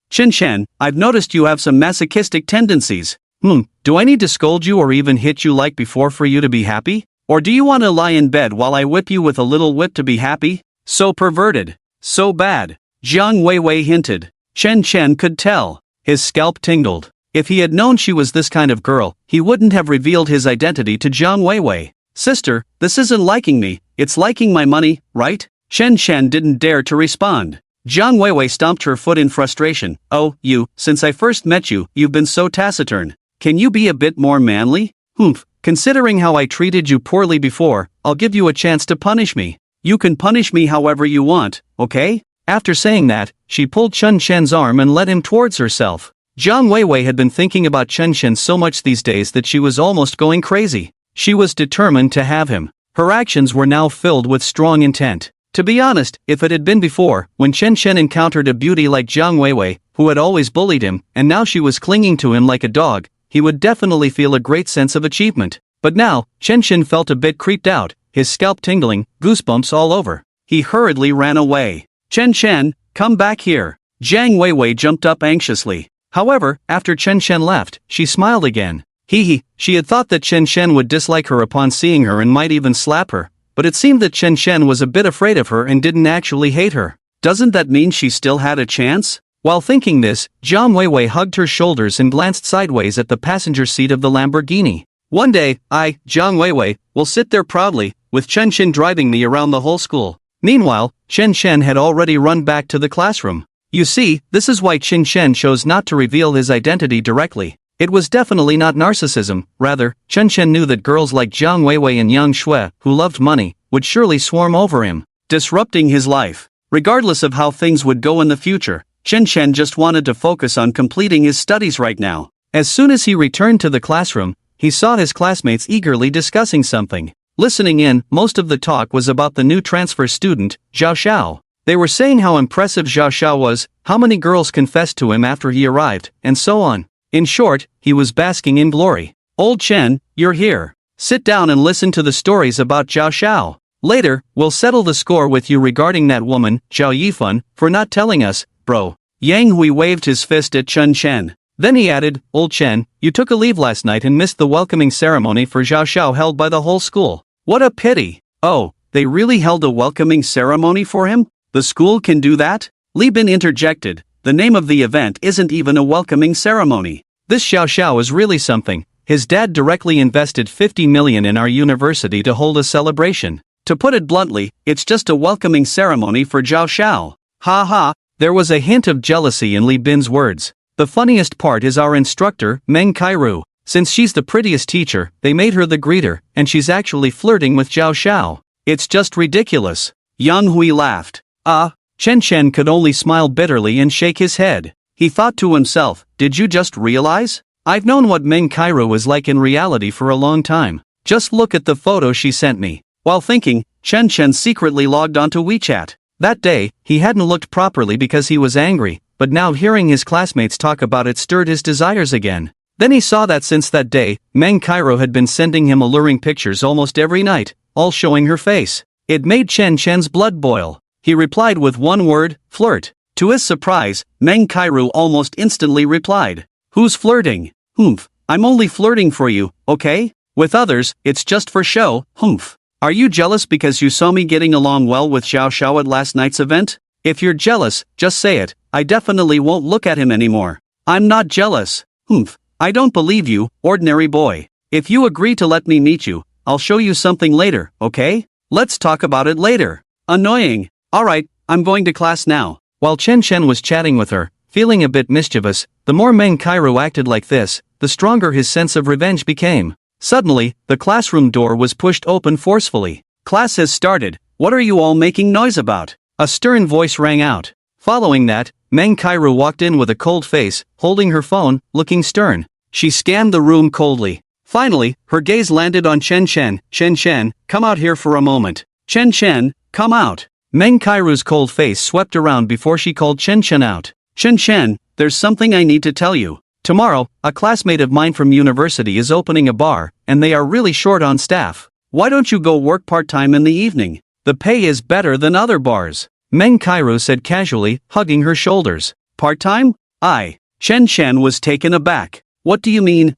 Chen Chen, I've noticed you have some masochistic tendencies. Do I need to scold you or even hit you like before for you to be happy? Or do you want to lie in bed while I whip you with a little whip to be happy? So perverted. So bad. Jiang Weiwei hinted. Chen Chen could tell. His scalp tingled. If he had known she was this kind of girl, he wouldn't have revealed his identity to Jiang Weiwei. Sister, this isn't liking me, it's liking my money, right? Chen Chen didn't dare to respond. Jiang Weiwei stomped her foot in frustration. Oh, since I first met you, you've been so taciturn. Can you be a bit more manly? Considering how I treated you poorly before, I'll give you a chance to punish me. You can punish me however you want, okay? After saying that, she pulled Chen Chen's arm and led him towards herself. Jiang Weiwei had been thinking about Chen Chen so much these days that she was almost going crazy. She was determined to have him. Her actions were now filled with strong intent. To be honest, if it had been before, when Chen Chen encountered a beauty like Jiang Weiwei, who had always bullied him, and now she was clinging to him like a dog, he would definitely feel a great sense of achievement. But now, Chen Chen felt a bit creeped out, his scalp tingling, goosebumps all over. He hurriedly ran away. Chen Chen, come back here. Jiang Weiwei jumped up anxiously. However, after Chen Chen left, she smiled again. She had thought that Chen Chen would dislike her upon seeing her and might even slap her, but it seemed that Chen Chen was a bit afraid of her and didn't actually hate her. Doesn't that mean she still had a chance? While thinking this, Jiang Weiwei hugged her shoulders and glanced sideways at the passenger seat of the Lamborghini. One day, I, Jiang Weiwei, will sit there proudly, with Chen Chen driving me around the whole school. Meanwhile, Chen Chen had already run back to the classroom. You see, this is why Chen Chen chose not to reveal his identity directly. It was definitely not narcissism, rather, Chen Chen knew that girls like Jiang Weiwei and Yang Shui, who loved money, would surely swarm over him, disrupting his life. Regardless of how things would go in the future, Chen Chen just wanted to focus on completing his studies right now. As soon as he returned to the classroom, he saw his classmates eagerly discussing something. Listening in, most of the talk was about the new transfer student, Zhao Xiao. They were saying how impressive Zhao Xiao was, how many girls confessed to him after he arrived, and so on. In short, he was basking in glory. Old Chen, you're here. Sit down and listen to the stories about Zhao Xiao. Later, we'll settle the score with you regarding that woman, Zhao Yifan, for not telling us, bro. Yang Hui waved his fist at Chen Chen. Then he added, Old Chen, you took a leave last night and missed the welcoming ceremony for Zhao Xiao held by the whole school. What a pity. Oh, they really held a welcoming ceremony for him? The school can do that? Li Bin interjected, the name of the event isn't even a welcoming ceremony. This Xiao Xiao is really something. His dad directly invested 50 million in our university to hold a celebration. To put it bluntly, it's just a welcoming ceremony for Zhao Xiao. Ha ha, there was a hint of jealousy in Li Bin's words. The funniest part is our instructor, Meng Kairu. Since she's the prettiest teacher, they made her the greeter, and she's actually flirting with Zhao Xiao. It's just ridiculous. Yang Hui laughed. Chen Chen could only smile bitterly and shake his head. He thought to himself, did you just realize? I've known what Meng Cairo is like in reality for a long time. Just look at the photo she sent me. While thinking, Chen Chen secretly logged onto WeChat. That day, he hadn't looked properly because he was angry, but now hearing his classmates talk about it stirred his desires again. Then he saw that since that day, Meng Cairo had been sending him alluring pictures almost every night, all showing her face. It made Chen Chen's blood boil. He replied with one word, flirt. To his surprise, Meng Cairo almost instantly replied, who's flirting? Humph, I'm only flirting for you, okay? With others, it's just for show, humph. Are you jealous because you saw me getting along well with Xiao Xiao at last night's event? If you're jealous, just say it. I definitely won't look at him anymore. I'm not jealous. Humph. I don't believe you, ordinary boy. If you agree to let me meet you, I'll show you something later, okay? Let's talk about it later. Annoying. Alright, I'm going to class now. While Chen Chen was chatting with her, feeling a bit mischievous, the more Meng Cairo acted like this, the stronger his sense of revenge became. Suddenly, the classroom door was pushed open forcefully. Class has started, what are you all making noise about? A stern voice rang out. Following that, Meng Cairo walked in with a cold face, holding her phone, looking stern. She scanned the room coldly. Finally, her gaze landed on Chen Chen. Chen Chen, come out here for a moment. Chen Chen, come out. Meng Cairo's cold face swept around before she called Chen Chen out. Chen Chen, there's something I need to tell you. Tomorrow, a classmate of mine from university is opening a bar, and they are really short on staff. Why don't you go work part-time in the evening? The pay is better than other bars. Meng Cairo said casually, hugging her shoulders. Part-time? Chen Chen was taken aback. What do you mean,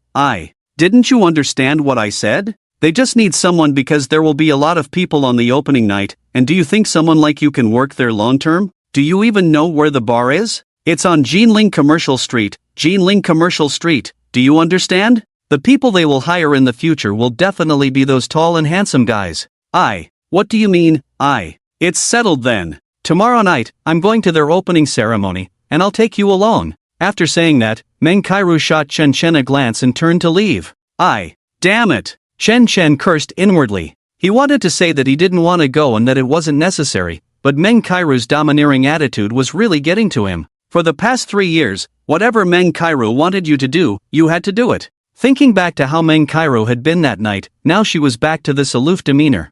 Didn't you understand what I said? They just need someone because there will be a lot of people on the opening night, and do you think someone like you can work there long-term? Do you even know where the bar is? It's on Jinling Commercial Street. Jinling Commercial Street, do you understand? The people they will hire in the future will definitely be those tall and handsome guys. What do you mean, It's settled then. Tomorrow night, I'm going to their opening ceremony, and I'll take you along. After saying that, Meng Cairo shot Chen Chen a glance and turned to leave. Damn it! Chen Chen cursed inwardly. He wanted to say that he didn't want to go and that it wasn't necessary, but Meng Cairo's domineering attitude was really getting to him. For the past 3 years, whatever Meng Cairo wanted you to do, you had to do it. Thinking back to how Meng Cairo had been that night, now she was back to this aloof demeanor.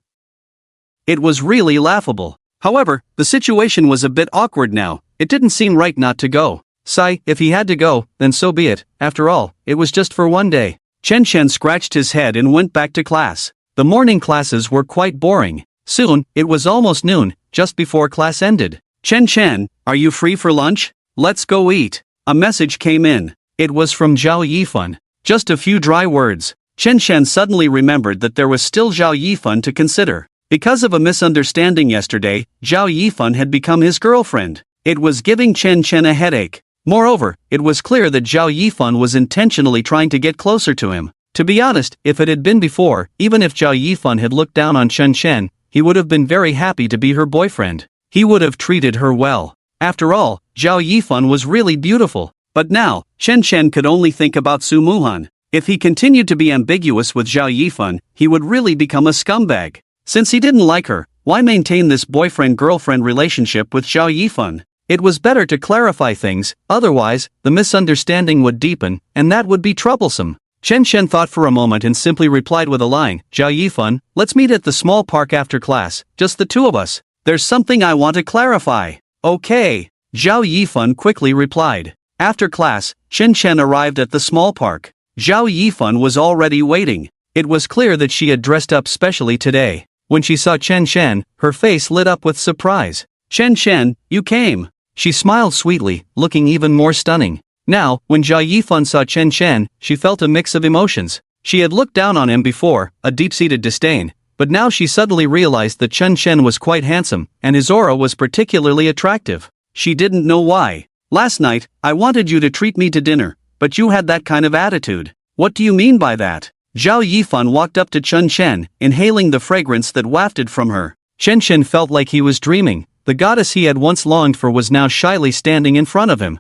It was really laughable. However, the situation was a bit awkward now. It didn't seem right not to go. If he had to go, then so be it. After all, it was just for one day. Chen Chen scratched his head and went back to class. The morning classes were quite boring. Soon, it was almost noon, just before class ended. Chen Chen, are you free for lunch? Let's go eat. A message came in. It was from Zhao Yifan. Just a few dry words. Chen Chen suddenly remembered that there was still Zhao Yifan to consider. Because of a misunderstanding yesterday, Zhao Yifan had become his girlfriend. It was giving Chen Chen a headache. Moreover, it was clear that Zhao Yifan was intentionally trying to get closer to him. To be honest, if it had been before, even if Zhao Yifan had looked down on Chen Chen, he would have been very happy to be her boyfriend. He would have treated her well. After all, Zhao Yifan was really beautiful. But now, Chen Chen could only think about Su Muhan. If he continued to be ambiguous with Zhao Yifan, he would really become a scumbag. Since he didn't like her, why maintain this boyfriend-girlfriend relationship with Zhao Yifan? It was better to clarify things, otherwise, the misunderstanding would deepen, and that would be troublesome. Chen Chen thought for a moment and simply replied with a line, Zhao Yifan, let's meet at the small park after class, just the two of us. There's something I want to clarify. Okay. Zhao Yifan quickly replied. After class, Chen Chen arrived at the small park. Zhao Yifan was already waiting. It was clear that she had dressed up specially today. When she saw Chen Chen, her face lit up with surprise. Chen Chen, you came. She smiled sweetly, looking even more stunning. Now, when Zhao Yifan saw Chen Chen, she felt a mix of emotions. She had looked down on him before, a deep-seated disdain, but now she suddenly realized that Chen Chen was quite handsome, and his aura was particularly attractive. She didn't know why. Last night, I wanted you to treat me to dinner, but you had that kind of attitude. What do you mean by that? Zhao Yifan walked up to Chen Chen, inhaling the fragrance that wafted from her. Chen Chen felt like he was dreaming. The goddess he had once longed for was now shyly standing in front of him.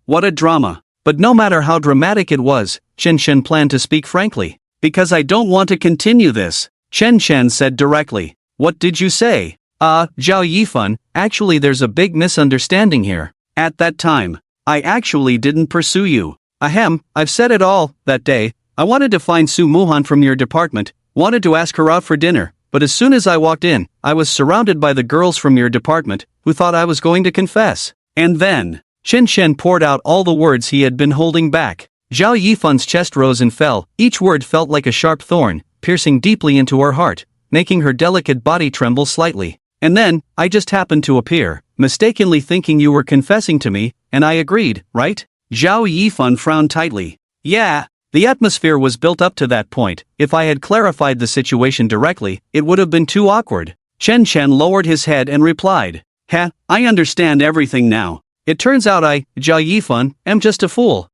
What a drama. But no matter how dramatic it was, Chen Chen planned to speak frankly. Because I don't want to continue this, Chen Chen said directly. What did you say? Zhao Yifan, actually there's a big misunderstanding here. At that time, I actually didn't pursue you. Ahem, I've said it all. That day, I wanted to find Su Muhan from your department, wanted to ask her out for dinner, but as soon as I walked in, I was surrounded by the girls from your department, who thought I was going to confess. And then, Chen Shen poured out all the words he had been holding back. Zhao Yifan's chest rose and fell, each word felt like a sharp thorn, piercing deeply into her heart, making her delicate body tremble slightly. And then, I just happened to appear, mistakenly thinking you were confessing to me, and I agreed, right? Zhao Yifan frowned tightly. Yeah. The atmosphere was built up to that point. If I had clarified the situation directly, it would have been too awkward. Chen Chen lowered his head and replied. I understand everything now. It turns out I, Zhao Yifan, am just a fool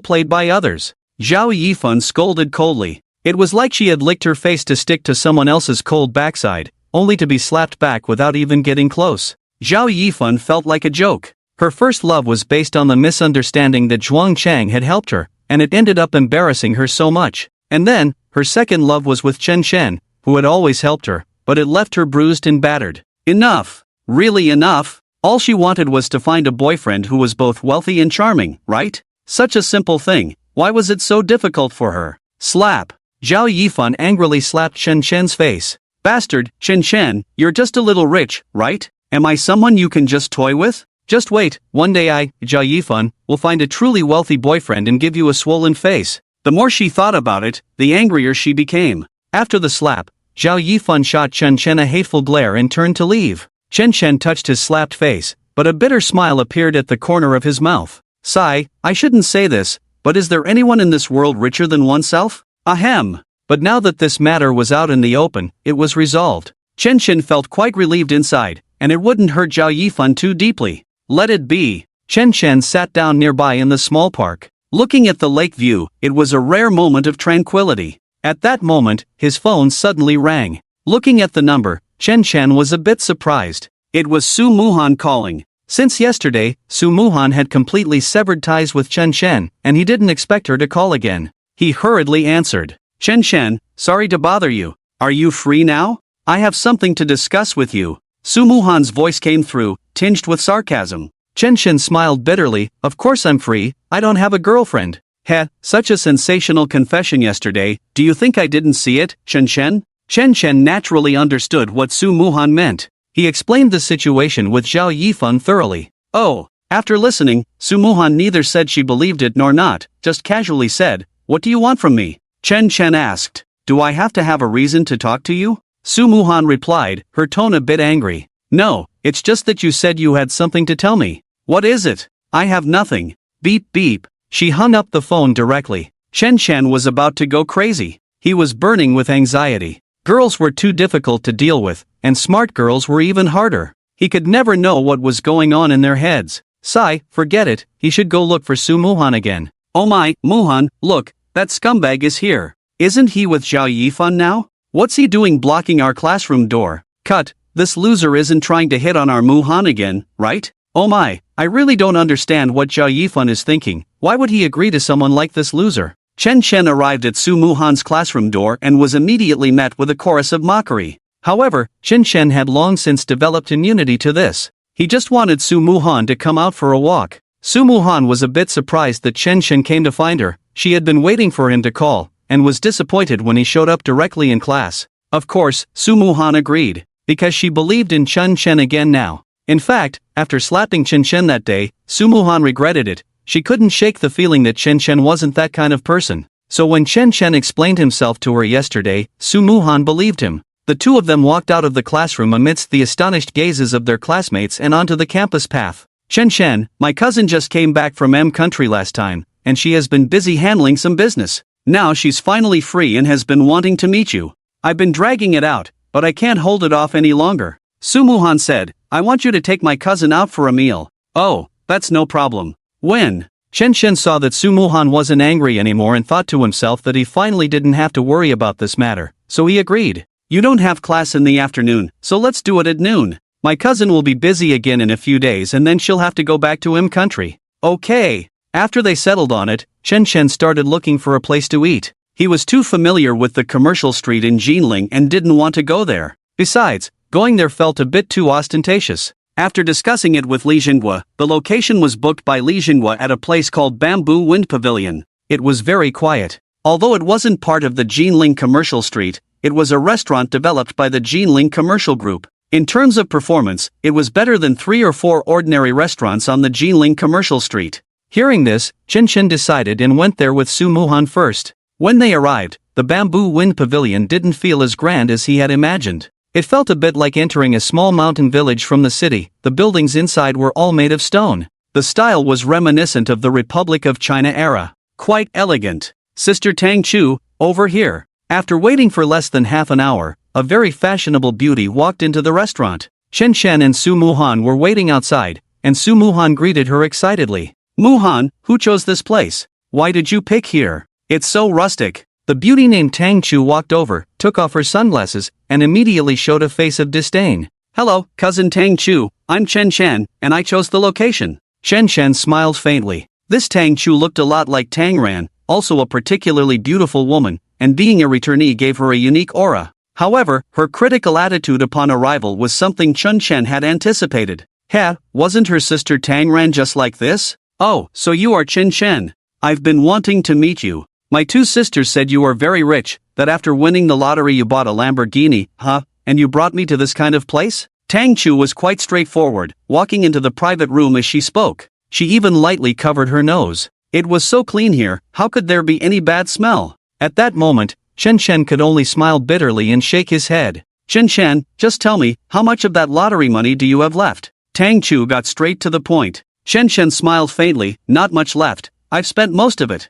played by others. Zhao Yifan scolded coldly. It was like she had licked her face to stick to someone else's cold backside, only to be slapped back without even getting close. Zhao Yifan felt like a joke. Her first love was based on the misunderstanding that Zhuang Chang had helped her, and it ended up embarrassing her so much. And then, her second love was with Chen Shen, who had always helped her, but it left her bruised and battered. Enough. Really enough. All she wanted was to find a boyfriend who was both wealthy and charming, right? Such a simple thing. Why was it so difficult for her? Slap. Zhao Yifan angrily slapped Chen Shen's face. Bastard, Chen Shen, you're just a little rich, right? Am I someone you can just toy with? Just wait, one day I, Zhao Yifan, will find a truly wealthy boyfriend and give you a swollen face. The more she thought about it, the angrier she became. After the slap, Zhao Yifan shot Chen Chen a hateful glare and turned to leave. Chen Chen touched his slapped face, but a bitter smile appeared at the corner of his mouth. Sigh, I shouldn't say this, but is there anyone in this world richer than oneself? Ahem. But now that this matter was out in the open, it was resolved. Chen Chen felt quite relieved inside, and it wouldn't hurt Zhao Yifan too deeply. Let it be. Chen Chen sat down nearby in the small park. Looking at the lake view, it was a rare moment of tranquility. At that moment, his phone suddenly rang. Looking at the number, Chen Chen was a bit surprised. It was Su Muhan calling. Since yesterday, Su Muhan had completely severed ties with Chen Chen, and he didn't expect her to call again. He hurriedly answered. Chen Chen, sorry to bother you. Are you free now? I have something to discuss with you. Su Muhan's voice came through, tinged with sarcasm. Chen Chen smiled bitterly. Of course I'm free, I don't have a girlfriend. Such a sensational confession yesterday, do you think I didn't see it, Chen Chen? Chen Chen naturally understood what Su Muhan meant. He explained the situation with Zhao Yifan thoroughly. Oh, after listening, Su Muhan neither said she believed it nor not, just casually said, what do you want from me? Chen Chen asked, do I have to have a reason to talk to you? Su Muhan replied, her tone a bit angry. No, it's just that you said you had something to tell me. What is it? I have nothing. Beep beep. She hung up the phone directly. Chen Chen was about to go crazy. He was burning with anxiety. Girls were too difficult to deal with, and smart girls were even harder. He could never know what was going on in their heads. Sigh, forget it, he should go look for Su Muhan again. Oh my, Muhan, look, that scumbag is here. Isn't he with Zhao Yifan now? What's he doing blocking our classroom door? Cut, this loser isn't trying to hit on our Muhan again, right? Oh my, I really don't understand what Zhao Yifan is thinking. Why would he agree to someone like this loser? Chen Chen arrived at Su Muhan's classroom door and was immediately met with a chorus of mockery. However, Chen Chen had long since developed immunity to this. He just wanted Su Muhan to come out for a walk. Su Muhan was a bit surprised that Chen Chen came to find her. She had been waiting for him to call, and was disappointed when he showed up directly in class. Of course, Su Muhan agreed, because she believed in Chen Chen again now. In fact, after slapping Chen Chen that day, Su Muhan regretted it. She couldn't shake the feeling that Chen Chen wasn't that kind of person. So when Chen Chen explained himself to her yesterday, Su Muhan believed him. The two of them walked out of the classroom amidst the astonished gazes of their classmates and onto the campus path. Chen Chen, my cousin just came back from M country last time, and she has been busy handling some business. Now she's finally free and has been wanting to meet you. I've been dragging it out, but I can't hold it off any longer. Su Muhan said, I want you to take my cousin out for a meal. Oh, that's no problem. When? Chen Chen saw that Su Muhan wasn't angry anymore and thought to himself that he finally didn't have to worry about this matter, so he agreed. You don't have class in the afternoon, so let's do it at noon. My cousin will be busy again in a few days and then she'll have to go back to M country. Okay. After they settled on it, Chen Chen started looking for a place to eat. He was too familiar with the commercial street in Jinling and didn't want to go there. Besides, going there felt a bit too ostentatious. After discussing it with Li Jinghua, the location was booked by Li Jinghua at a place called Bamboo Wind Pavilion. It was very quiet. Although it wasn't part of the Jinling Commercial Street, it was a restaurant developed by the Jinling Commercial Group. In terms of performance, it was better than 3 or 4 ordinary restaurants on the Jinling Commercial Street. Hearing this, Chen Chen decided and went there with Su Muhan first. When they arrived, the Bamboo Wind Pavilion didn't feel as grand as he had imagined. It felt a bit like entering a small mountain village from the city. The buildings inside were all made of stone. The style was reminiscent of the Republic of China era. Quite elegant. Sister Tang Chu, over here. After waiting for less than half an hour, a very fashionable beauty walked into the restaurant. Chen Chen and Su Muhan were waiting outside, and Su Muhan greeted her excitedly. Muhan, who chose this place? Why did you pick here? It's so rustic. The beauty named Tang Chu walked over, took off her sunglasses, and immediately showed a face of disdain. Hello, cousin Tang Chu, I'm Chen Chen, and I chose the location. Chen Chen smiled faintly. This Tang Chu looked a lot like Tang Ran, also a particularly beautiful woman, and being a returnee gave her a unique aura. However, her critical attitude upon arrival was something Chen Chen had anticipated. Wasn't her sister Tang Ran just like this? Oh, so you are Chen Chen. I've been wanting to meet you. My 2 sisters said you are very rich, that after winning the lottery you bought a Lamborghini, and you brought me to this kind of place? Tang Chu was quite straightforward, walking into the private room as she spoke. She even lightly covered her nose. It was so clean here, how could there be any bad smell? At that moment, Chen Chen could only smile bitterly and shake his head. Chen Chen, just tell me, how much of that lottery money do you have left? Tang Chu got straight to the point. Chen Chen smiled faintly, not much left. I've spent most of it.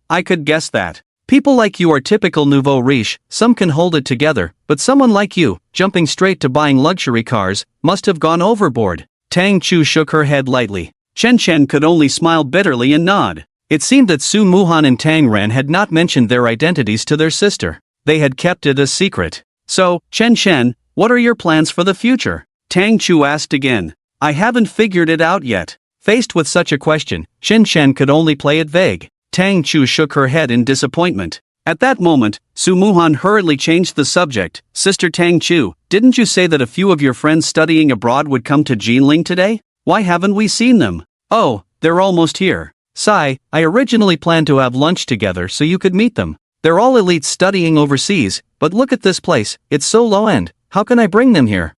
I could guess that. People like you are typical nouveau riche, some can hold it together, but someone like you, jumping straight to buying luxury cars, must have gone overboard. Tang Chu shook her head lightly. Chen Chen could only smile bitterly and nod. It seemed that Su Muhan and Tang Ran had not mentioned their identities to their sister. They had kept it a secret. So, Chen Chen, what are your plans for the future? Tang Chu asked again. I haven't figured it out yet. Faced with such a question, Chen Chen could only play it vague. Tang Chu shook her head in disappointment. At that moment, Su Muhan hurriedly changed the subject. Sister Tang Chu, didn't you say that a few of your friends studying abroad would come to Jinling today? Why haven't we seen them? Oh, they're almost here. Sai, I originally planned to have lunch together so you could meet them. They're all elites studying overseas, but look at this place, it's so low-end, how can I bring them here?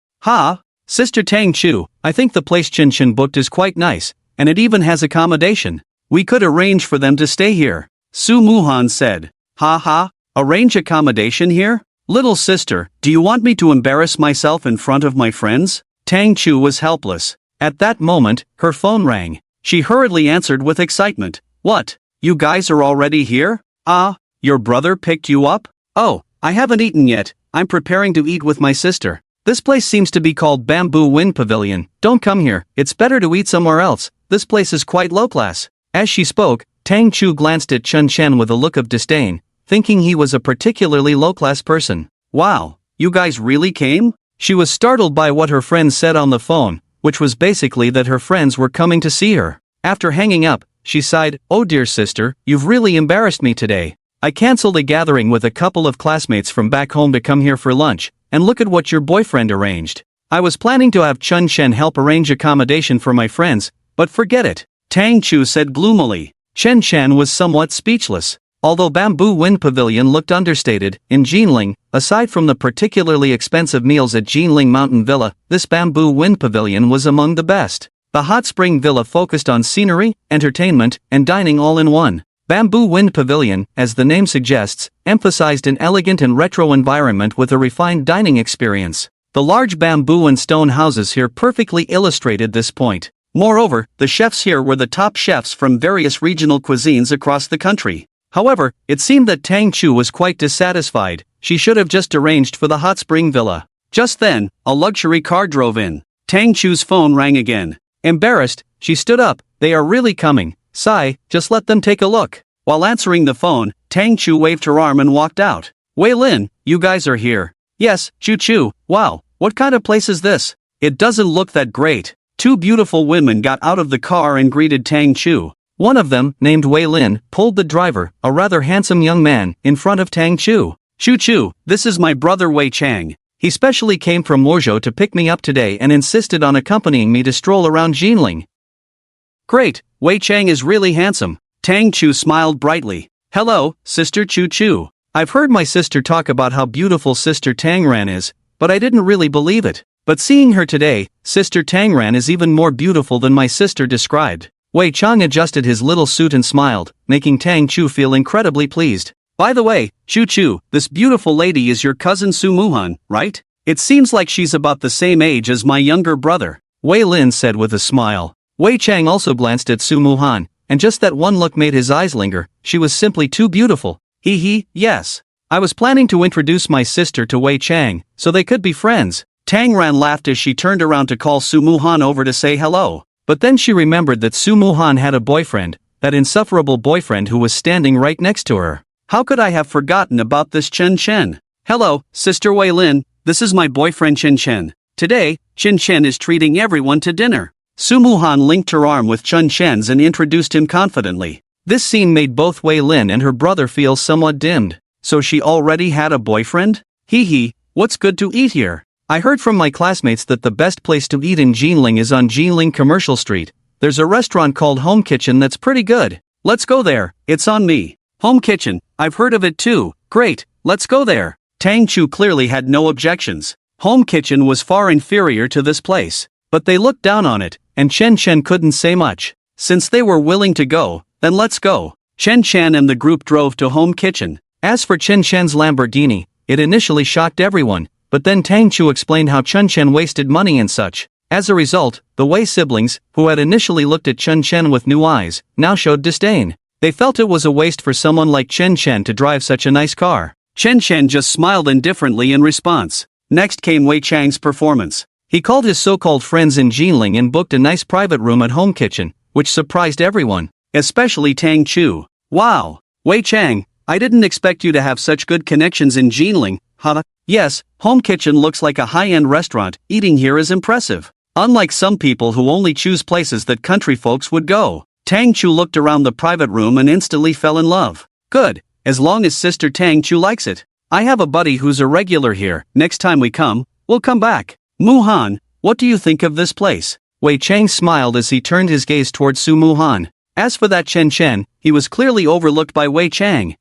Sister Tang Chu, I think the place Chen Chen booked is quite nice, and it even has accommodation. We could arrange for them to stay here. Su Muhan said. Arrange accommodation here? Little sister, do you want me to embarrass myself in front of my friends? Tang Chu was helpless. At that moment, her phone rang. She hurriedly answered with excitement. What? You guys are already here? Your brother picked you up? Oh, I haven't eaten yet, I'm preparing to eat with my sister. This place seems to be called Bamboo Wind Pavilion. Don't come here, it's better to eat somewhere else, this place is quite low class. As she spoke, Tang Chu glanced at Chen Chen with a look of disdain, thinking he was a particularly low-class person. Wow, you guys really came? She was startled by what her friends said on the phone, which was basically that her friends were coming to see her. After hanging up, she sighed, oh dear sister, you've really embarrassed me today. I cancelled a gathering with a couple of classmates from back home to come here for lunch, and look at what your boyfriend arranged. I was planning to have Chen Chen help arrange accommodation for my friends, but forget it. Tang Chu said gloomily. Chen Chen was somewhat speechless. Although Bamboo Wind Pavilion looked understated, in Jinling, aside from the particularly expensive meals at Jinling Mountain Villa, this Bamboo Wind Pavilion was among the best. The hot spring villa focused on scenery, entertainment, and dining all in one. Bamboo Wind Pavilion, as the name suggests, emphasized an elegant and retro environment with a refined dining experience. The large bamboo and stone houses here perfectly illustrated this point. Moreover, the chefs here were the top chefs from various regional cuisines across the country. However, it seemed that Tang Chu was quite dissatisfied. She should have just arranged for the hot spring villa. Just then, a luxury car drove in. Tang Chu's phone rang again. Embarrassed, she stood up. They are really coming. Sai, just let them take a look. While answering the phone, Tang Chu waved her arm and walked out. Wei Lin, you guys are here. Yes, Chu. Wow, what kind of place is this? It doesn't look that great. Two beautiful women got out of the car and greeted Tang Chu. One of them, named Wei Lin, pulled the driver, a rather handsome young man, in front of Tang Chu. Chu, this is my brother Wei Chang. He specially came from Mojo to pick me up today and insisted on accompanying me to stroll around Jinling. Great, Wei Chang is really handsome. Tang Chu smiled brightly. Hello, Sister Chu Chu. I've heard my sister talk about how beautiful Sister Tangran is, but I didn't really believe it. But seeing her today, Sister Tangran is even more beautiful than my sister described. Wei Chang adjusted his little suit and smiled, making Tang Chu feel incredibly pleased. By the way, Chu Chu, this beautiful lady is your cousin Su Muhan, right? It seems like she's about the same age as my younger brother, Wei Lin said with a smile. Wei Chang also glanced at Su Muhan, and just that one look made his eyes linger. She was simply too beautiful. Yes. I was planning to introduce my sister to Wei Chang, so they could be friends. Tang Ran laughed as she turned around to call Su Muhan over to say hello. But then she remembered that Su Muhan had a boyfriend, that insufferable boyfriend who was standing right next to her. How could I have forgotten about this Chen Chen? Hello, Sister Wei Lin, this is my boyfriend Chen Chen. Today, Chen Chen is treating everyone to dinner. Su Muhan linked her arm with Chen Chen's and introduced him confidently. This scene made both Wei Lin and her brother feel somewhat dimmed. So she already had a boyfriend? What's good to eat here? I heard from my classmates that the best place to eat in Jinling is on Jinling Commercial Street. There's a restaurant called Home Kitchen that's pretty good. Let's go there, it's on me. Home Kitchen, I've heard of it too. Great, let's go there. Tang Chu clearly had no objections. Home Kitchen was far inferior to this place. But they looked down on it, and Chen Chen couldn't say much. Since they were willing to go, then let's go. Chen Chen and the group drove to Home Kitchen. As for Chen Chen's Lamborghini, it initially shocked everyone, but then Tang Chu explained how Chen Chen wasted money and such. As a result, the Wei siblings, who had initially looked at Chen Chen with new eyes, now showed disdain. They felt it was a waste for someone like Chen Chen to drive such a nice car. Chen Chen just smiled indifferently in response. Next came Wei Chang's performance. He called his so-called friends in Jinling and booked a nice private room at Home Kitchen, which surprised everyone, especially Tang Chu. Wow, Wei Chang, I didn't expect you to have such good connections in Jinling, huh? Yes, Home Kitchen looks like a high-end restaurant. Eating here is impressive. Unlike some people who only choose places that country folks would go. Tang Chu looked around the private room and instantly fell in love. Good, as long as Sister Tang Chu likes it. I have a buddy who's a regular here. Next time we come, we'll come back. Muhan, what do you think of this place? Wei Chang smiled as he turned his gaze towards Su Muhan. As for that Chen Chen, he was clearly overlooked by Wei Chang.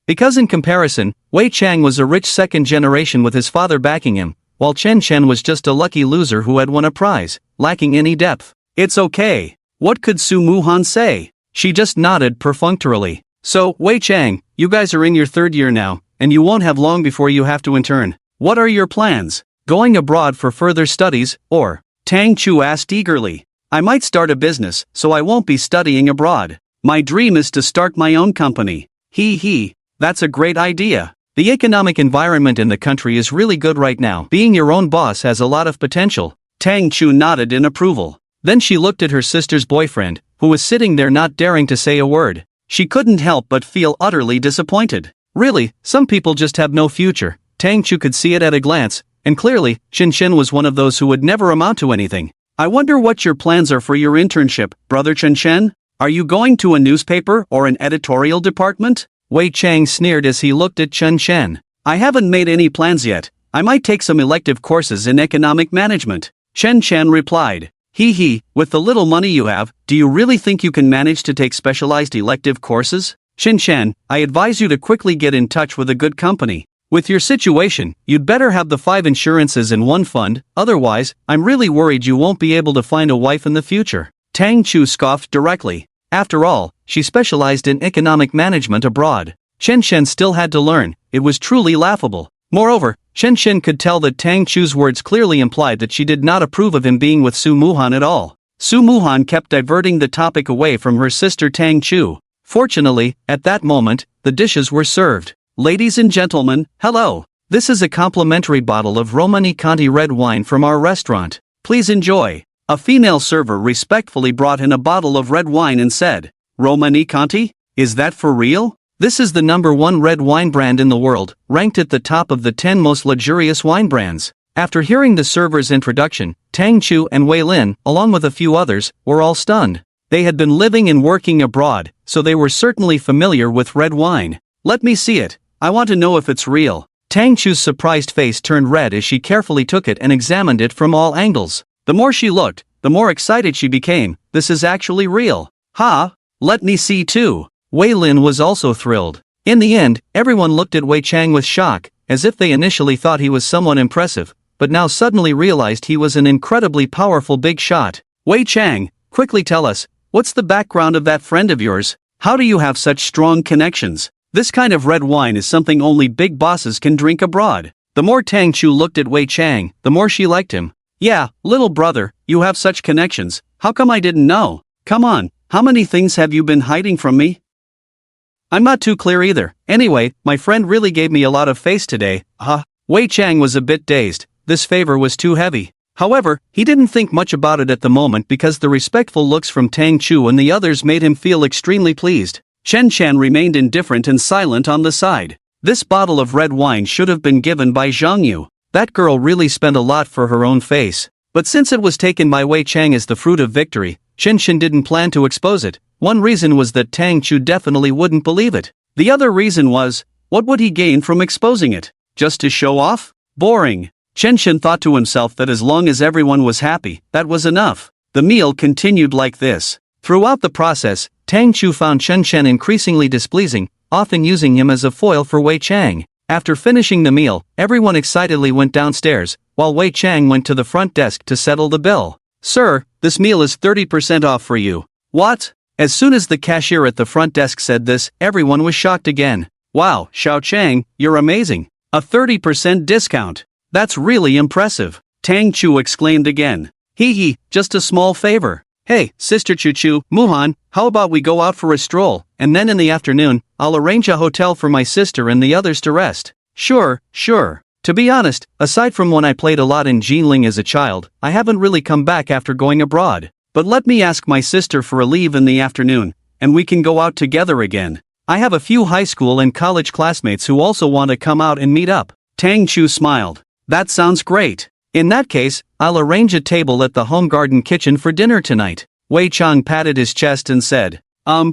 Because in comparison, Wei Chang was a rich second generation with his father backing him, while Chen Chen was just a lucky loser who had won a prize, lacking any depth. It's okay. What could Su Muhan say? She just nodded perfunctorily. So, Wei Chang, you guys are in your third year now, and you won't have long before you have to intern. What are your plans? Going abroad for further studies, or? Tang Chu asked eagerly. I might start a business, so I won't be studying abroad. My dream is to start my own company. That's a great idea. The economic environment in the country is really good right now. Being your own boss has a lot of potential. Tang Chu nodded in approval. Then she looked at her sister's boyfriend, who was sitting there not daring to say a word. She couldn't help but feel utterly disappointed. Really, some people just have no future. Tang Chu could see it at a glance, and clearly, Chen Chen was one of those who would never amount to anything. I wonder what your plans are for your internship, Brother Chen Chen? Are you going to a newspaper or an editorial department? Wei Chang sneered as he looked at Chen Chen. I haven't made any plans yet. I might take some elective courses in economic management. Chen Chen replied. With the little money you have, do you really think you can manage to take specialized elective courses? Chen Chen, I advise you to quickly get in touch with a good company. With your situation, you'd better have the 5 insurances in one fund, otherwise, I'm really worried you won't be able to find a wife in the future. Tang Chu scoffed directly. After all, she specialized in economic management abroad. Chen Chen still had to learn. It was truly laughable. Moreover, Chen Chen could tell that Tang Chu's words clearly implied that she did not approve of him being with Su Muhan at all. Su Muhan kept diverting the topic away from her sister Tang Chu. Fortunately, at that moment, the dishes were served. Ladies and gentlemen, hello. This is a complimentary bottle of Romani Conti red wine from our restaurant. Please enjoy. A female server respectfully brought in a bottle of red wine and said, Romani Conti? Is that for real? This is the #1 red wine brand in the world, ranked at the top of the 10 most luxurious wine brands. After hearing the server's introduction, Tang Chu and Wei Lin, along with a few others, were all stunned. They had been living and working abroad, so they were certainly familiar with red wine. Let me see it. I want to know if it's real. Tang Chu's surprised face turned red as she carefully took it and examined it from all angles. The more she looked, the more excited she became. This is actually real. Ha! Let me see too. Wei Lin was also thrilled. In the end, everyone looked at Wei Chang with shock, as if they initially thought he was someone impressive, but now suddenly realized he was an incredibly powerful big shot. Wei Chang, quickly tell us, what's the background of that friend of yours? How do you have such strong connections? This kind of red wine is something only big bosses can drink abroad. The more Tang Chu looked at Wei Chang, the more she liked him. Yeah, little brother, you have such connections. How come I didn't know? Come on, how many things have you been hiding from me? I'm not too clear either. Anyway, my friend really gave me a lot of face today. Wei Chang was a bit dazed. This favor was too heavy. However, he didn't think much about it at the moment because the respectful looks from Tang Chu and the others made him feel extremely pleased. Chen Chen remained indifferent and silent on the side. This bottle of red wine should have been given by Zhang Yu. That girl really spent a lot for her own face. But since it was taken by Wei Chang as the fruit of victory, Chen Chen didn't plan to expose it. One reason was that Tang Chu definitely wouldn't believe it. The other reason was, what would he gain from exposing it? Just to show off? Boring. Chen Chen thought to himself that as long as everyone was happy, that was enough. The meal continued like this. Throughout the process, Tang Chu found Chen Chen increasingly displeasing, often using him as a foil for Wei Chang. After finishing the meal, everyone excitedly went downstairs, while Wei Chang went to the front desk to settle the bill. Sir, this meal is 30% off for you. What? As soon as the cashier at the front desk said this, everyone was shocked again. Wow, Xiao Chang, you're amazing. A 30% discount. That's really impressive. Tang Chu exclaimed again. Hee, just a small favor. Hey, Sister Chu Chu, Muhan, how about we go out for a stroll, and then in the afternoon, I'll arrange a hotel for my sister and the others to rest. Sure. To be honest, aside from when I played a lot in Jinling as a child, I haven't really come back after going abroad. But let me ask my sister for a leave in the afternoon, and we can go out together again. I have a few high school and college classmates who also want to come out and meet up. Tang Chu smiled. That sounds great. In that case, I'll arrange a table at the home garden kitchen for dinner tonight. Wei Chang patted his chest and said,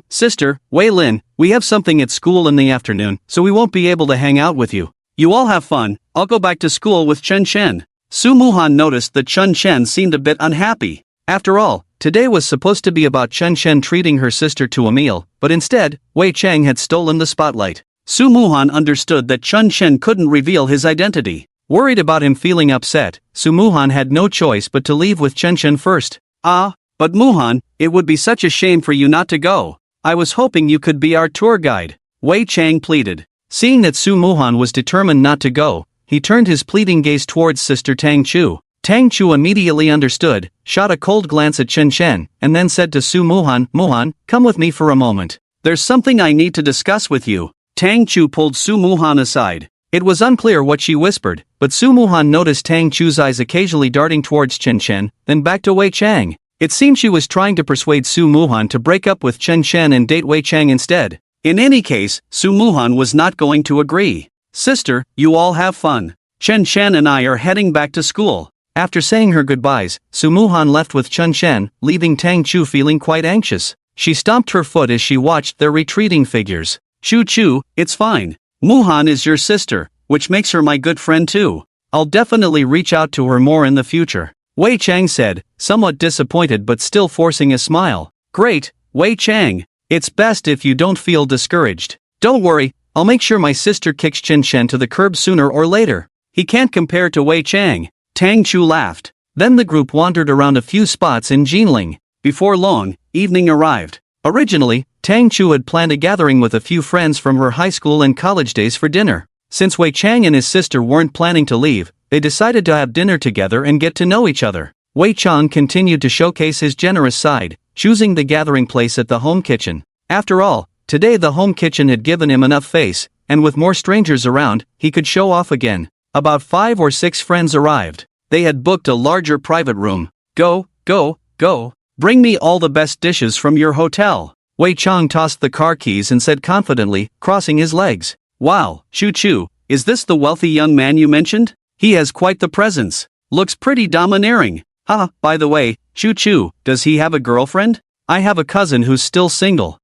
Sister, Wei Lin, we have something at school in the afternoon, so we won't be able to hang out with you. You all have fun, I'll go back to school with Chen Chen. Su Muhan noticed that Chen Chen seemed a bit unhappy. After all, today was supposed to be about Chen Chen treating her sister to a meal, but instead, Wei Chang had stolen the spotlight. Su Muhan understood that Chen Chen couldn't reveal his identity. Worried about him feeling upset, Su Muhan had no choice but to leave with Chen Chen first. But Muhan, it would be such a shame for you not to go. I was hoping you could be our tour guide. Wei Chang pleaded. Seeing that Su Muhan was determined not to go, he turned his pleading gaze towards Sister Tang Chu. Tang Chu immediately understood, shot a cold glance at Chen Chen, and then said to Su Muhan, Muhan, come with me for a moment. There's something I need to discuss with you. Tang Chu pulled Su Muhan aside. It was unclear what she whispered, but Su Muhan noticed Tang Chu's eyes occasionally darting towards Chen Chen, then back to Wei Chang. It seemed she was trying to persuade Su Muhan to break up with Chen Chen and date Wei Chang instead. In any case, Su Muhan was not going to agree. Sister, you all have fun. Chen Chen and I are heading back to school. After saying her goodbyes, Su Muhan left with Chen Chen, leaving Tang Chu feeling quite anxious. She stomped her foot as she watched their retreating figures. Chu, it's fine. Muhan is your sister, which makes her my good friend too. I'll definitely reach out to her more in the future. Wei Chang said, somewhat disappointed but still forcing a smile. Great, Wei Chang. It's best if you don't feel discouraged. Don't worry, I'll make sure my sister kicks Chen Chen to the curb sooner or later. He can't compare to Wei Chang. Tang Chu laughed. Then the group wandered around a few spots in Jinling. Before long, evening arrived. Originally, Tang Chu had planned a gathering with a few friends from her high school and college days for dinner. Since Wei Chang and his sister weren't planning to leave, they decided to have dinner together and get to know each other. Wei Chang continued to showcase his generous side, choosing the gathering place at the home kitchen. After all, today the home kitchen had given him enough face, and with more strangers around, he could show off again. About 5 or 6 friends arrived. They had booked a larger private room. Go. Bring me all the best dishes from your hotel. Wei Chang tossed the car keys and said confidently, crossing his legs. Wow, Chu, is this the wealthy young man you mentioned? He has quite the presence. Looks pretty domineering. By the way, Chu, does he have a girlfriend? I have a cousin who's still single.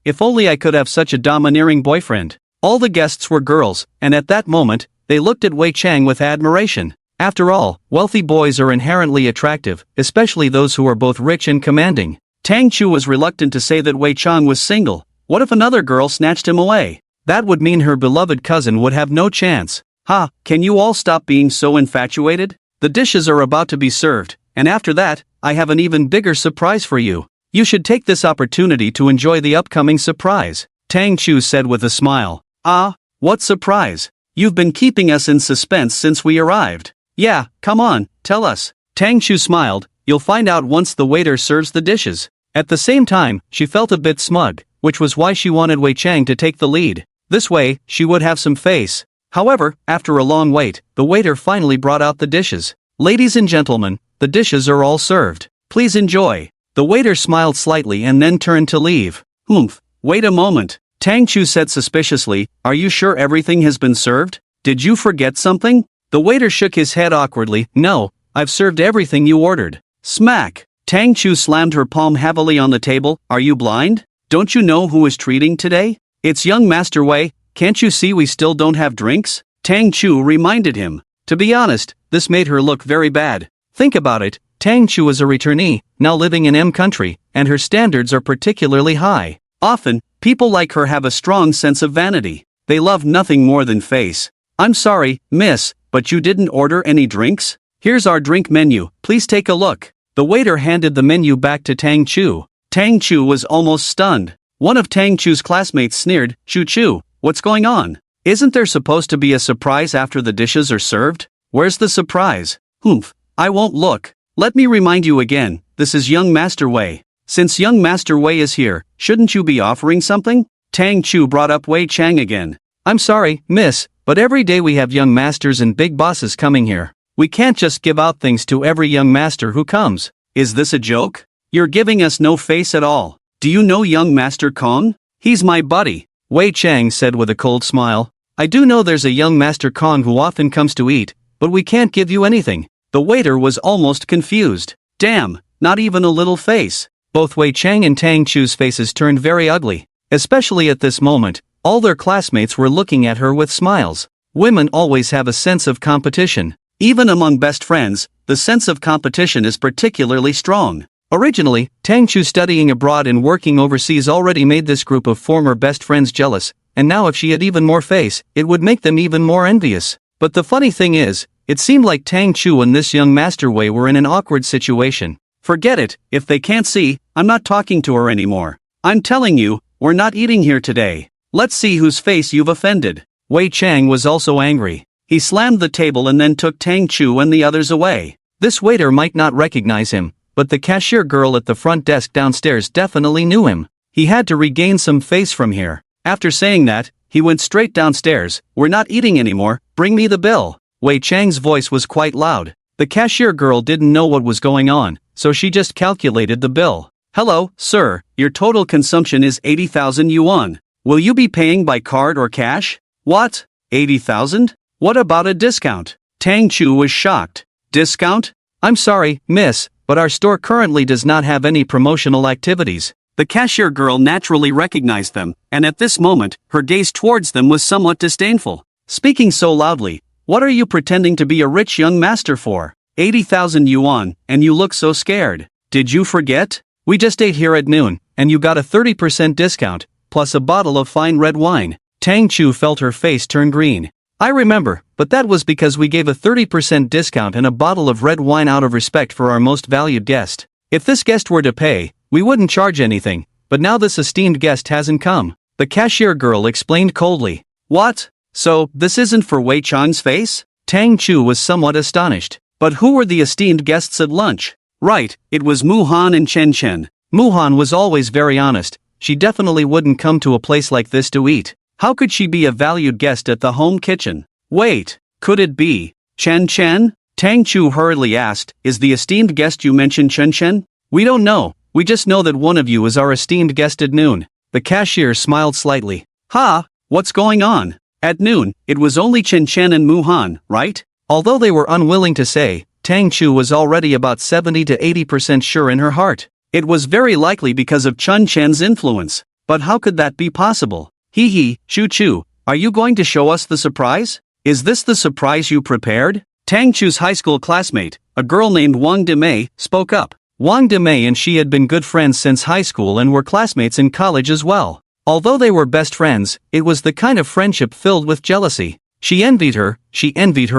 If only I could have such a domineering boyfriend. All the guests were girls, and at that moment, They looked at Wei Chang with admiration. After all, wealthy boys are inherently attractive, especially those who are both rich and commanding. Tang Chu was reluctant to say that Wei Chang was single. What if another girl snatched him away? That would mean her beloved cousin would have no chance. Ha, can you all stop being so infatuated? The dishes are about to be served, and after that, I have an even bigger surprise for you. You should take this opportunity to enjoy the upcoming surprise, Tang Chu said with a smile. Ah, what surprise? You've been keeping us in suspense since we arrived. Yeah, come on, tell us. Tang Chu smiled. You'll find out once the waiter serves the dishes. At the same time, she felt a bit smug, which was why she wanted Wei Chang to take the lead. This way, she would have some face. However, after a long wait, the waiter finally brought out the dishes. Ladies and gentlemen, the dishes are all served. Please enjoy. The waiter smiled slightly and then turned to leave. Wait a moment. Tang Chu said suspiciously, are you sure everything has been served? Did you forget something? The waiter shook his head awkwardly. No, I've served everything you ordered. Smack! Tang Chu slammed her palm heavily on the table. Are you blind? Don't you know who is treating today? It's young Master Wei. Can't you see we still don't have drinks? Tang Chu reminded him. To be honest, this made her look very bad. Think about it, Tang Chu is a returnee, now living in M country, and her standards are particularly high. Often, people like her have a strong sense of vanity. They love nothing more than face. I'm sorry, miss, but you didn't order any drinks? Here's our drink menu, please take a look. The waiter handed the menu back to Tang Chu. Tang Chu was almost stunned. One of Tang Chu's classmates sneered, Chu, what's going on? Isn't there supposed to be a surprise after the dishes are served? Where's the surprise? I won't look. Let me remind you again, this is young Master Wei. Since young Master Wei is here, shouldn't you be offering something? Tang Chu brought up Wei Chang again. I'm sorry, miss, but every day we have young masters and big bosses coming here. We can't just give out things to every young master who comes. Is this a joke? You're giving us no face at all. Do you know young Master Kong? He's my buddy, Wei Chang said with a cold smile. I do know there's a young Master Kong who often comes to eat, but we can't give you anything. The waiter was almost confused. Damn, not even a little face. Both Wei Chang and Tang Chu's faces turned very ugly. Especially at this moment, all their classmates were looking at her with smiles. Women always have a sense of competition. Even among best friends, the sense of competition is particularly strong. Originally, Tang Chu studying abroad and working overseas already made this group of former best friends jealous, and now if she had even more face, it would make them even more envious. But the funny thing is, it seemed like Tang Chu and this young Master Wei were in an awkward situation. Forget it, if they can't see, I'm not talking to her anymore. I'm telling you, we're not eating here today. Let's see whose face you've offended. Wei Chang was also angry. He slammed the table and then took Tang Chu and the others away. This waiter might not recognize him, but the cashier girl at the front desk downstairs definitely knew him. He had to regain some face from here. After saying that, he went straight downstairs. We're not eating anymore, bring me the bill. Wei Chang's voice was quite loud. The cashier girl didn't know what was going on, so she just calculated the bill. Hello, sir, your total consumption is 80,000 yuan. Will you be paying by card or cash? What? 80,000? What about a discount? Tang Chu was shocked. Discount? I'm sorry, miss, but our store currently does not have any promotional activities. The cashier girl naturally recognized them, and at this moment, her gaze towards them was somewhat disdainful. Speaking so loudly, what are you pretending to be a rich young master for? 80,000 yuan, and you look so scared. Did you forget? We just ate here at noon, and you got a 30% discount, plus a bottle of fine red wine. Tang Chu felt her face turn green. I remember, but that was because we gave a 30% discount and a bottle of red wine out of respect for our most valued guest. If this guest were to pay, we wouldn't charge anything, but now this esteemed guest hasn't come. The cashier girl explained coldly. What? So, this isn't for Wei Chang's face? Tang Chu was somewhat astonished. But who were the esteemed guests at lunch? Right, it was Mu Han and Chen Chen. Mu Han was always very honest. She definitely wouldn't come to a place like this to eat. How could she be a valued guest at the home kitchen? Wait, could it be Chen Chen? Tang Chu hurriedly asked, is the esteemed guest you mentioned Chen Chen? We don't know, we just know that one of you is our esteemed guest at noon. The cashier smiled slightly. Ha, what's going on? At noon, it was only Chen Chen and Mu Han, right? Although they were unwilling to say, Tang Chu was already about 70 to 80% sure in her heart. It was very likely because of Chen Chen's influence. But how could that be possible? Chu, are you going to show us the surprise? Is this the surprise you prepared? Tang Chu's high school classmate, a girl named Wang Demei, spoke up. Wang Demei and she had been good friends since high school and were classmates in college as well. Although they were best friends, it was the kind of friendship filled with jealousy. She envied her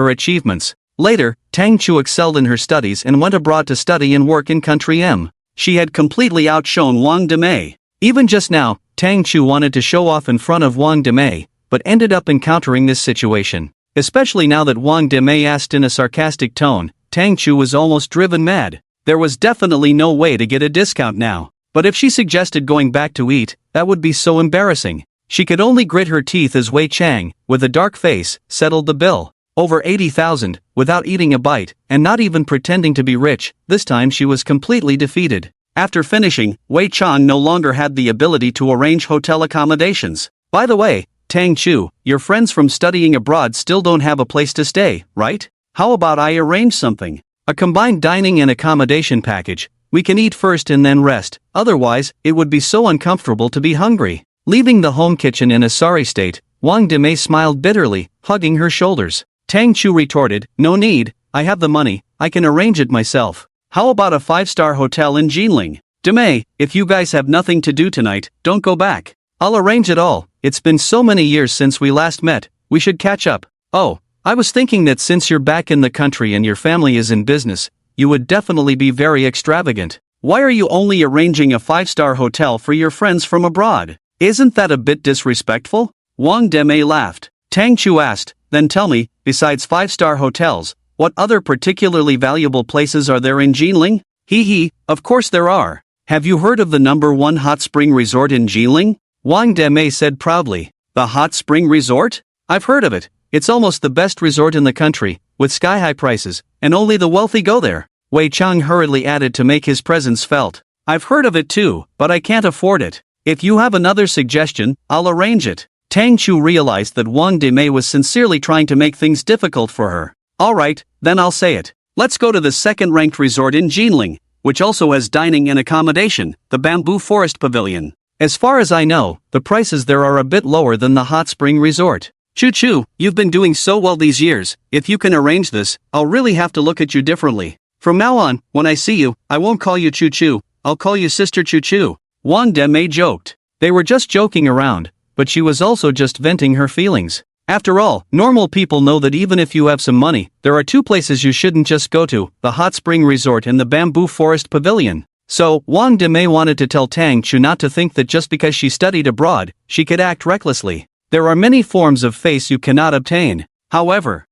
achievements. Later, Tang Chu excelled in her studies and went abroad to study and work in country M. She had completely outshone Wang Demei. Even just now, Tang Chu wanted to show off in front of Wang Demei, but ended up encountering this situation. Especially now that Wang Demei asked in a sarcastic tone, Tang Chu was almost driven mad. There was definitely no way to get a discount now. But if she suggested going back to eat, that would be so embarrassing. She could only grit her teeth as Wei Chang, with a dark face, settled the bill. Over 80,000, without eating a bite, and not even pretending to be rich. This time she was completely defeated. After finishing, Wei Chang no longer had the ability to arrange hotel accommodations. By the way, Tang Chu, your friends from studying abroad still don't have a place to stay, right? How about I arrange something? A combined dining and accommodation package. We can eat first and then rest, otherwise, it would be so uncomfortable to be hungry. Leaving the home kitchen in a sorry state, Wang Demei smiled bitterly, hugging her shoulders. Tang Chu retorted, no need, I have the money, I can arrange it myself. How about a 5-star hotel in Jinling? Demei, if you guys have nothing to do tonight, don't go back. I'll arrange it all. It's been so many years since we last met, we should catch up. Oh, I was thinking that since you're back in the country and your family is in business, you would definitely be very extravagant. Why are you only arranging a 5-star hotel for your friends from abroad? Isn't that a bit disrespectful? Wang Demei laughed. Tang Chu asked, then tell me, besides 5-star hotels, what other particularly valuable places are there in Jinling? Hee, of course there are. Have you heard of the #1 hot spring resort in Jinling? Wang Demei said proudly. The hot spring resort? I've heard of it. It's almost the best resort in the country, with sky-high prices, and only the wealthy go there. Wei Chang hurriedly added to make his presence felt. I've heard of it too, but I can't afford it. If you have another suggestion, I'll arrange it. Tang Chu realized that Wang Demei was sincerely trying to make things difficult for her. Alright, then I'll say it. Let's go to the second-ranked resort in Jinling, which also has dining and accommodation, the Bamboo Forest Pavilion. As far as I know, the prices there are a bit lower than the hot spring resort. Chu, you've been doing so well these years, if you can arrange this, I'll really have to look at you differently. From now on, when I see you, I won't call you Chu, I'll call you Sister Chu. Wang Demei joked. They were just joking around, but she was also just venting her feelings. After all, normal people know that even if you have some money, there are two places you shouldn't just go to, the hot spring resort and the Bamboo Forest Pavilion. So, Wang Demei wanted to tell Tang Chu not to think that just because she studied abroad, she could act recklessly. There are many forms of face you cannot obtain. However,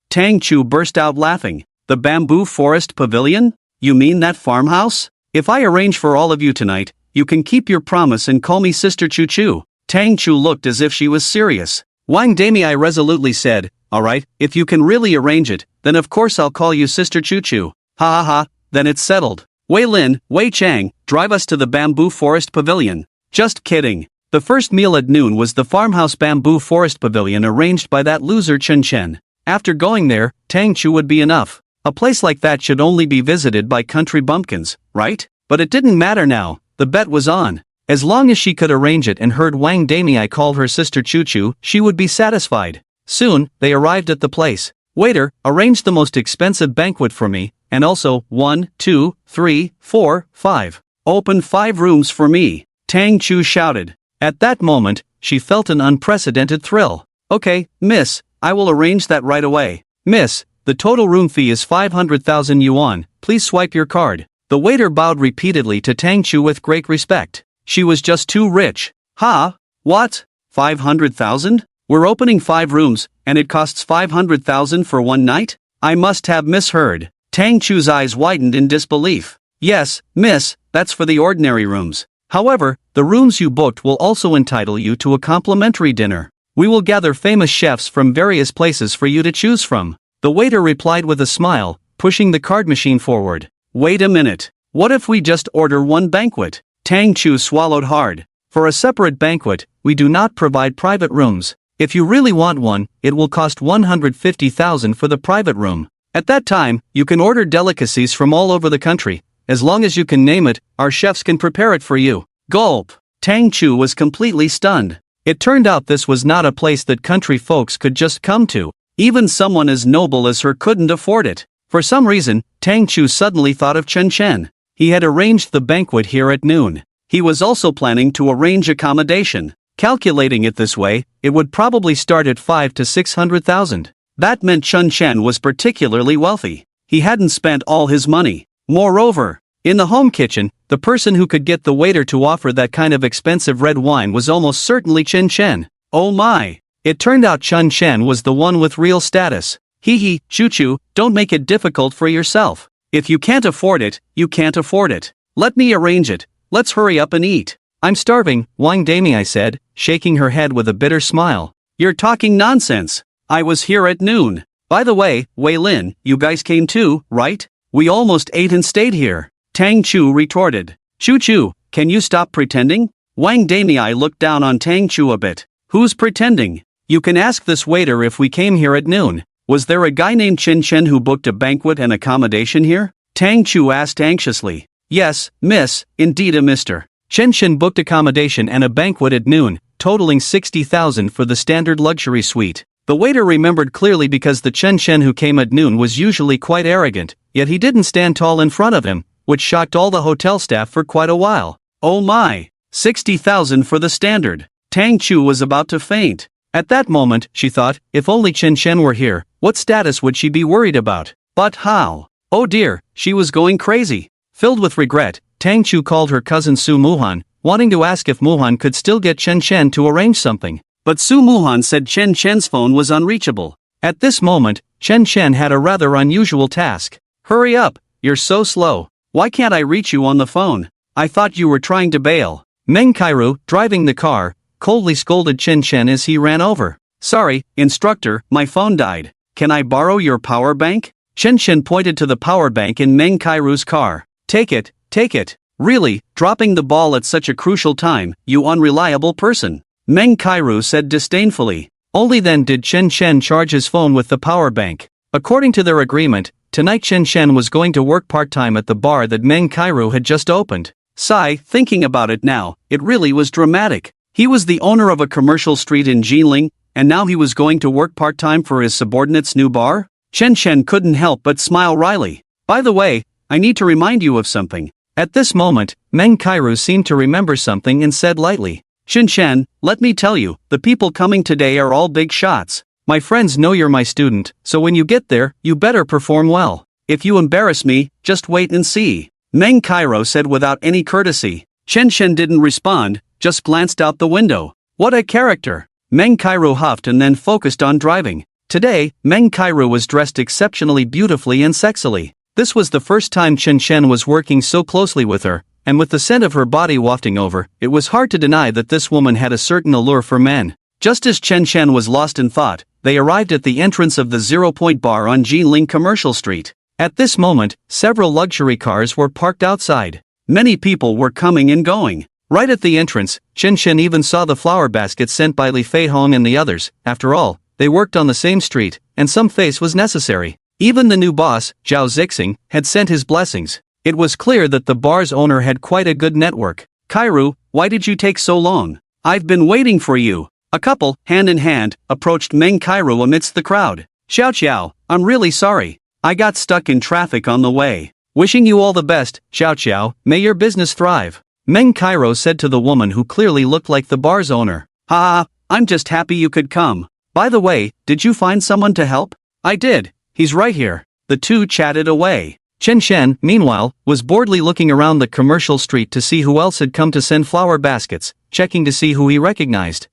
Tang Chu burst out laughing. The Bamboo Forest Pavilion? You mean that farmhouse? If I arrange for all of you tonight, you can keep your promise and call me Sister Chu. Tang Chu looked as if she was serious. Wang Demei resolutely said, alright, if you can really arrange it, then of course I'll call you Sister Chu. Ha, then it's settled. Wei Lin, Wei Chang, drive us to the Bamboo Forest Pavilion. Just kidding. The first meal at noon was the farmhouse Bamboo Forest Pavilion arranged by that loser Chen Chen. After going there, Tang Chu would be enough. A place like that should only be visited by country bumpkins, right? But it didn't matter now, the bet was on. As long as she could arrange it and heard Wang Demei call her Sister Chu, she would be satisfied. Soon, they arrived at the place. Waiter, arrange the most expensive banquet for me, and also 1, 2, 3, 4, 5. Open 5 rooms for me, Tang Chu shouted. At that moment, she felt an unprecedented thrill. Okay, miss, I will arrange that right away. Miss, the total room fee is 500,000 yuan, please swipe your card. The waiter bowed repeatedly to Tang Chu with great respect. She was just too rich. Ha? What? 500,000? We're opening 5 rooms, and it costs 500,000 for one night? I must have misheard. Tang Chu's eyes widened in disbelief. Yes, miss, that's for the ordinary rooms. However, the rooms you booked will also entitle you to a complimentary dinner. We will gather famous chefs from various places for you to choose from. The waiter replied with a smile, pushing the card machine forward. Wait a minute. What if we just order one banquet? Tang Chu swallowed hard. For a separate banquet, we do not provide private rooms. If you really want one, it will cost 150,000 for the private room. At that time, you can order delicacies from all over the country. As long as you can name it, our chefs can prepare it for you. Gulp. Tang Chu was completely stunned. It turned out this was not a place that country folks could just come to. Even someone as noble as her couldn't afford it. For some reason, Tang Chu suddenly thought of Chen Chen. He had arranged the banquet here at noon. He was also planning to arrange accommodation. Calculating it this way, it would probably start at 5 to 600,000. That meant Chen Chen was particularly wealthy. He hadn't spent all his money. Moreover, in the home kitchen, the person who could get the waiter to offer that kind of expensive red wine was almost certainly Chen Chen. Oh my! It turned out Chen Chen was the one with real status. Hee, Chu, don't make it difficult for yourself. If you can't afford it, you can't afford it. Let me arrange it. Let's hurry up and eat. I'm starving, Wang Dami, I said, shaking her head with a bitter smile. You're talking nonsense. I was here at noon. By the way, Wei Lin, you guys came too, right? We almost ate and stayed here. Tang Chu retorted. Chu, can you stop pretending? Wang Dami looked down on Tang Chu a bit. Who's pretending? You can ask this waiter if we came here at noon. Was there a guy named Chen Chen who booked a banquet and accommodation here? Tang Chu asked anxiously. Yes, miss, indeed a mister. Chen Chen booked accommodation and a banquet at noon, totaling 60,000 for the standard luxury suite. The waiter remembered clearly because the Chen Chen who came at noon was usually quite arrogant, yet he didn't stand tall in front of him, which shocked all the hotel staff for quite a while. Oh my! 60,000 for the standard. Tang Chu was about to faint. At that moment, she thought, if only Chen Chen were here, what status would she be worried about? But how? Oh dear, she was going crazy. Filled with regret, Tang Chu called her cousin Su Muhan, wanting to ask if Muhan could still get Chen Chen to arrange something. But Su Muhan said Chen Chen's phone was unreachable. At this moment, Chen Chen had a rather unusual task. Hurry up, you're so slow. Why can't I reach you on the phone? I thought you were trying to bail. Meng Kairu, driving the car, coldly scolded Chen Chen as he ran over. Sorry, instructor, my phone died. Can I borrow your power bank? Chen Chen pointed to the power bank in Meng Kairu's car. Take it. Really, dropping the ball at such a crucial time, you unreliable person. Meng Kairu said disdainfully. Only then did Chen Chen charge his phone with the power bank. According to their agreement, tonight Chen Chen was going to work part-time at the bar that Meng Kairu had just opened. Sigh, thinking about it now, it really was dramatic. He was the owner of a commercial street in Jinling, and now he was going to work part-time for his subordinate's new bar? Chen Chen couldn't help but smile wryly. By the way, I need to remind you of something. At this moment, Meng Kairu seemed to remember something and said lightly. Chen Chen, let me tell you, the people coming today are all big shots. My friends know you're my student, so when you get there, you better perform well. If you embarrass me, just wait and see. Meng Kairu said without any courtesy. Chen Chen didn't respond, just glanced out the window. What a character! Meng Kairu huffed and then focused on driving. Today, Meng Kairu was dressed exceptionally beautifully and sexily. This was the first time Chen Chen was working so closely with her, and with the scent of her body wafting over, it was hard to deny that this woman had a certain allure for men. Just as Chen Chen was lost in thought, they arrived at the entrance of the 0-Point Bar on Jinling Commercial Street. At this moment, several luxury cars were parked outside. Many people were coming and going. Right at the entrance, Chen Chen even saw the flower baskets sent by Li Feihong and the others. After all, they worked on the same street, and some face was necessary. Even the new boss, Zhao Zixing, had sent his blessings. It was clear that the bar's owner had quite a good network. Kairu, why did you take so long? I've been waiting for you. A couple, hand in hand, approached Meng Kairu amidst the crowd. Xiao, I'm really sorry. I got stuck in traffic on the way. Wishing you all the best, Xiao, may your business thrive. Meng Kairu said to the woman who clearly looked like the bar's owner. I'm just happy you could come. By the way, did you find someone to help? I did. He's right here. The two chatted away. Chen Chen, meanwhile, was boredly looking around the commercial street to see who else had come to send flower baskets, checking to see who he recognized.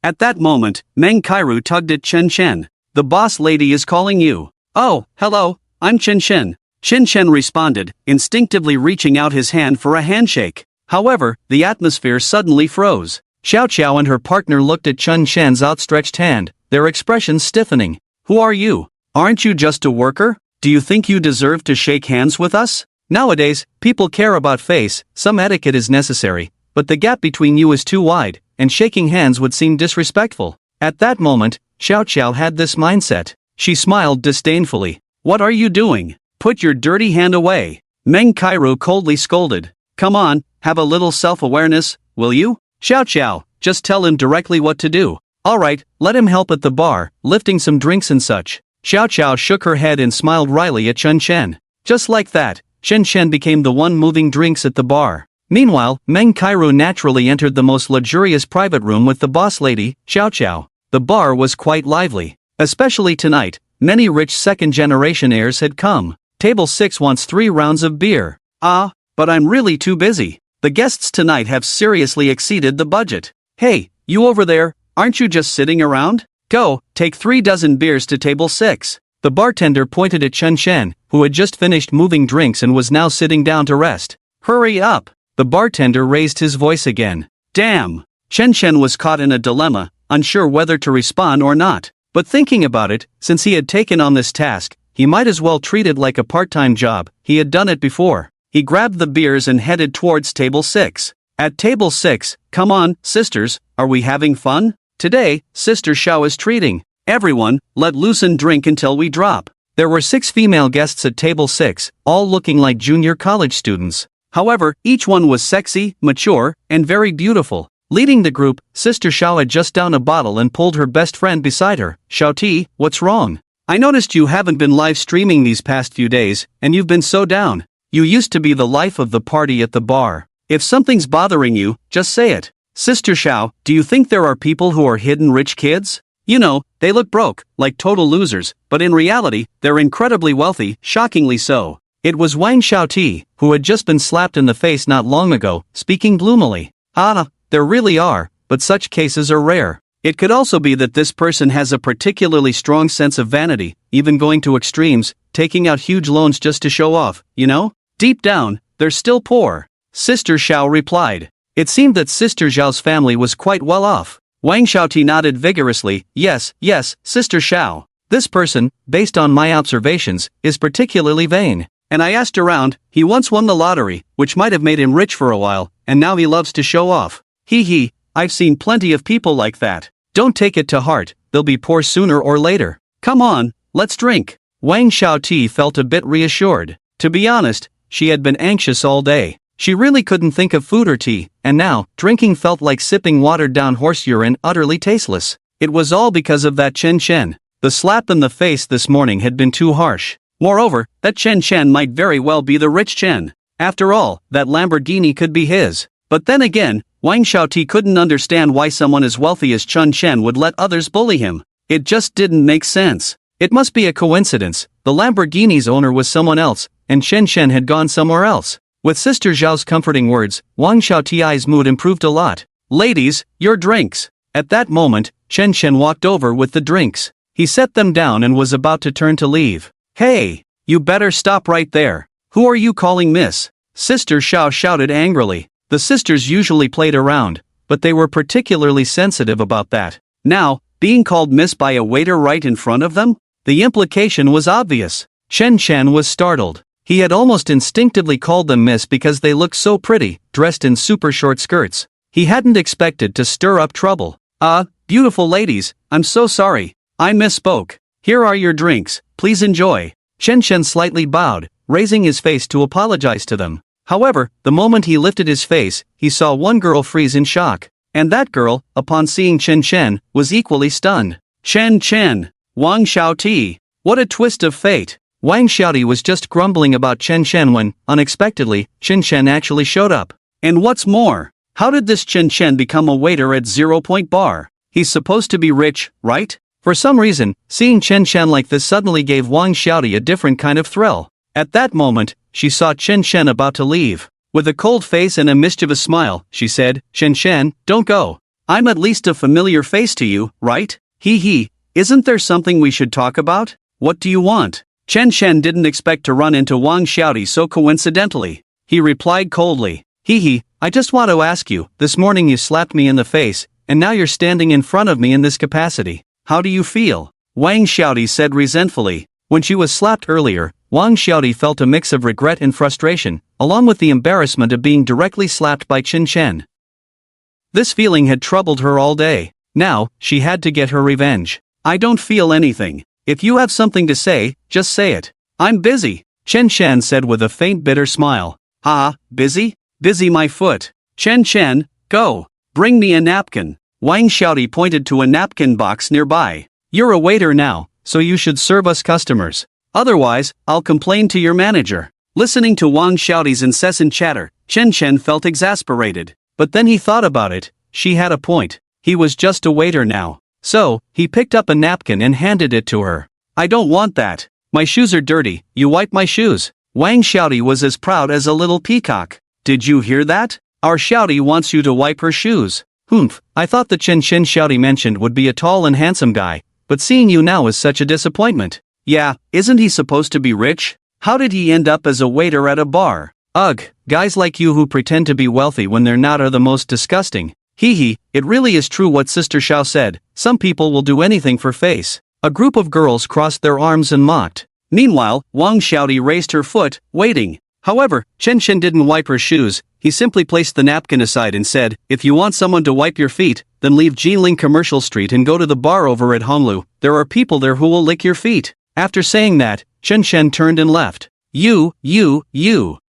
At that moment, Meng Kairu tugged at Chen Chen. The boss lady is calling you. Oh, hello, I'm Chen Chen. Chen Chen responded, instinctively reaching out his hand for a handshake. However, the atmosphere suddenly froze. Xiao and her partner looked at Chen Chen's outstretched hand, their expressions stiffening. Who are you? Aren't you just a worker? Do you think you deserve to shake hands with us? Nowadays, people care about face, some etiquette is necessary, but the gap between you is too wide, and shaking hands would seem disrespectful. At that moment, Xiao had this mindset. She smiled disdainfully. What are you doing? Put your dirty hand away. Meng Kairu coldly scolded. Come on, have a little self-awareness, will you? Xiao, just tell him directly what to do. Alright, let him help at the bar, lifting some drinks and such. Xiao Xiao shook her head and smiled wryly at Chen Chen. Just like that, Chen Chen became the one moving drinks at the bar. Meanwhile, Meng Kairu naturally entered the most luxurious private room with the boss lady, Xiao Xiao. The bar was quite lively. Especially tonight, many rich second-generation heirs had come. Table 6 wants 3 rounds of beer. Ah, but I'm really too busy. The guests tonight have seriously exceeded the budget. Hey, you over there, aren't you just sitting around? Go, take 3 dozen beers to table 6. The bartender pointed at Chen Chen, who had just finished moving drinks and was now sitting down to rest. Hurry up! The bartender raised his voice again. Damn! Chen Chen was caught in a dilemma, unsure whether to respond or not. But thinking about it, since he had taken on this task, he might as well treat it like a part-time job. He had done it before. He grabbed the beers and headed towards table 6. At table 6, come on, sisters, are we having fun? Today, Sister Xiao is treating everyone, let loose and drink until we drop. There were 6 female guests at table 6, all looking like junior college students. However, each one was sexy, mature, and very beautiful. Leading the group, Sister Xiao had just downed a bottle and pulled her best friend beside her. Xiao Ti, what's wrong? I noticed you haven't been live streaming these past few days, and you've been so down. You used to be the life of the party at the bar. If something's bothering you, just say it. Sister Xiao, do you think there are people who are hidden rich kids? You know, they look broke, like total losers, but in reality, they're incredibly wealthy, shockingly so. It was Wang Xiaoti, who had just been slapped in the face not long ago, speaking gloomily. Ah, there really are, but such cases are rare. It could also be that this person has a particularly strong sense of vanity, even going to extremes, taking out huge loans just to show off, you know? Deep down, they're still poor. Sister Xiao replied. It seemed that Sister Xiao's family was quite well off. Wang Xiaoti nodded vigorously. Yes, Sister Xiao. This person, based on my observations, is particularly vain. And I asked around, he once won the lottery, which might have made him rich for a while, and now he loves to show off. Hee, I've seen plenty of people like that. Don't take it to heart, they'll be poor sooner or later. Come on, let's drink. Wang Xiaoti felt a bit reassured. To be honest, she had been anxious all day. She really couldn't think of food or tea, and now, drinking felt like sipping watered-down horse urine, utterly tasteless. It was all because of that Chen Chen. The slap in the face this morning had been too harsh. Moreover, that Chen Chen might very well be the rich Chen. After all, that Lamborghini could be his. But then again, Wang Xiaoti couldn't understand why someone as wealthy as Chen Chen would let others bully him. It just didn't make sense. It must be a coincidence. The Lamborghini's owner was someone else, and Chen Chen had gone somewhere else. With Sister Zhao's comforting words, Wang Xiaoti's mood improved a lot. Ladies, your drinks. At that moment, Chen Chen walked over with the drinks. He set them down and was about to turn to leave. Hey, you better stop right there. Who are you calling miss? Sister Xiao shouted angrily. The sisters usually played around, but they were particularly sensitive about that. Now, being called miss by a waiter right in front of them? The implication was obvious. Chen Chen was startled. He had almost instinctively called them miss because they looked so pretty, dressed in super short skirts. He hadn't expected to stir up trouble. Beautiful ladies, I'm so sorry. I misspoke. Here are your drinks, please enjoy. Chen Chen slightly bowed, raising his face to apologize to them. However, the moment he lifted his face, he saw one girl freeze in shock. And that girl, upon seeing Chen Chen, was equally stunned. Chen Chen! Wang Xiaoti! What a twist of fate! Wang Xiaoti was just grumbling about Chen Chen when, unexpectedly, Chen Chen actually showed up. And what's more, how did this Chen Chen become a waiter at 0 Point Bar? He's supposed to be rich, right? For some reason, seeing Chen Chen like this suddenly gave Wang Xiaoti a different kind of thrill. At that moment, she saw Chen Chen about to leave. With a cold face and a mischievous smile, she said, Chen Chen, don't go. I'm at least a familiar face to you, right? Hee, isn't there something we should talk about? What do you want? Chen Chen didn't expect to run into Wang Xiaoti so coincidentally. He replied coldly, Hee, I just want to ask you, this morning you slapped me in the face, and now you're standing in front of me in this capacity. How do you feel? Wang Xiaoti said resentfully. When she was slapped earlier, Wang Xiaoti felt a mix of regret and frustration, along with the embarrassment of being directly slapped by Chen Chen. This feeling had troubled her all day. Now, she had to get her revenge. I don't feel anything. If you have something to say, just say it. I'm busy, Chen Chen said with a faint bitter smile. Busy? Busy my foot. Chen Chen, go. Bring me a napkin. Wang Xiaodi pointed to a napkin box nearby. You're a waiter now, so you should serve us customers. Otherwise, I'll complain to your manager. Listening to Wang Xiaodi's incessant chatter, Chen Chen felt exasperated. But then he thought about it. She had a point. He was just a waiter now. So, he picked up a napkin and handed it to her. I don't want that. My shoes are dirty, you wipe my shoes. Wang Xiaodi was as proud as a little peacock. Did you hear that? Our Xiaodi wants you to wipe her shoes. Humph, I thought the Chen Xiaodi mentioned would be a tall and handsome guy, but seeing you now is such a disappointment. Yeah, isn't he supposed to be rich? How did he end up as a waiter at a bar? Ugh, guys like you who pretend to be wealthy when they're not are the most disgusting. Hee hee, it really is true what Sister Xiao said, some people will do anything for face. A group of girls crossed their arms and mocked. Meanwhile, Wang Xiaodi raised her foot, waiting. However, Chen Chen didn't wipe her shoes, he simply placed the napkin aside and said, if you want someone to wipe your feet, then leave Jinling Commercial Street and go to the bar over at Honglu, there are people there who will lick your feet. After saying that, Chen Chen turned and left. You.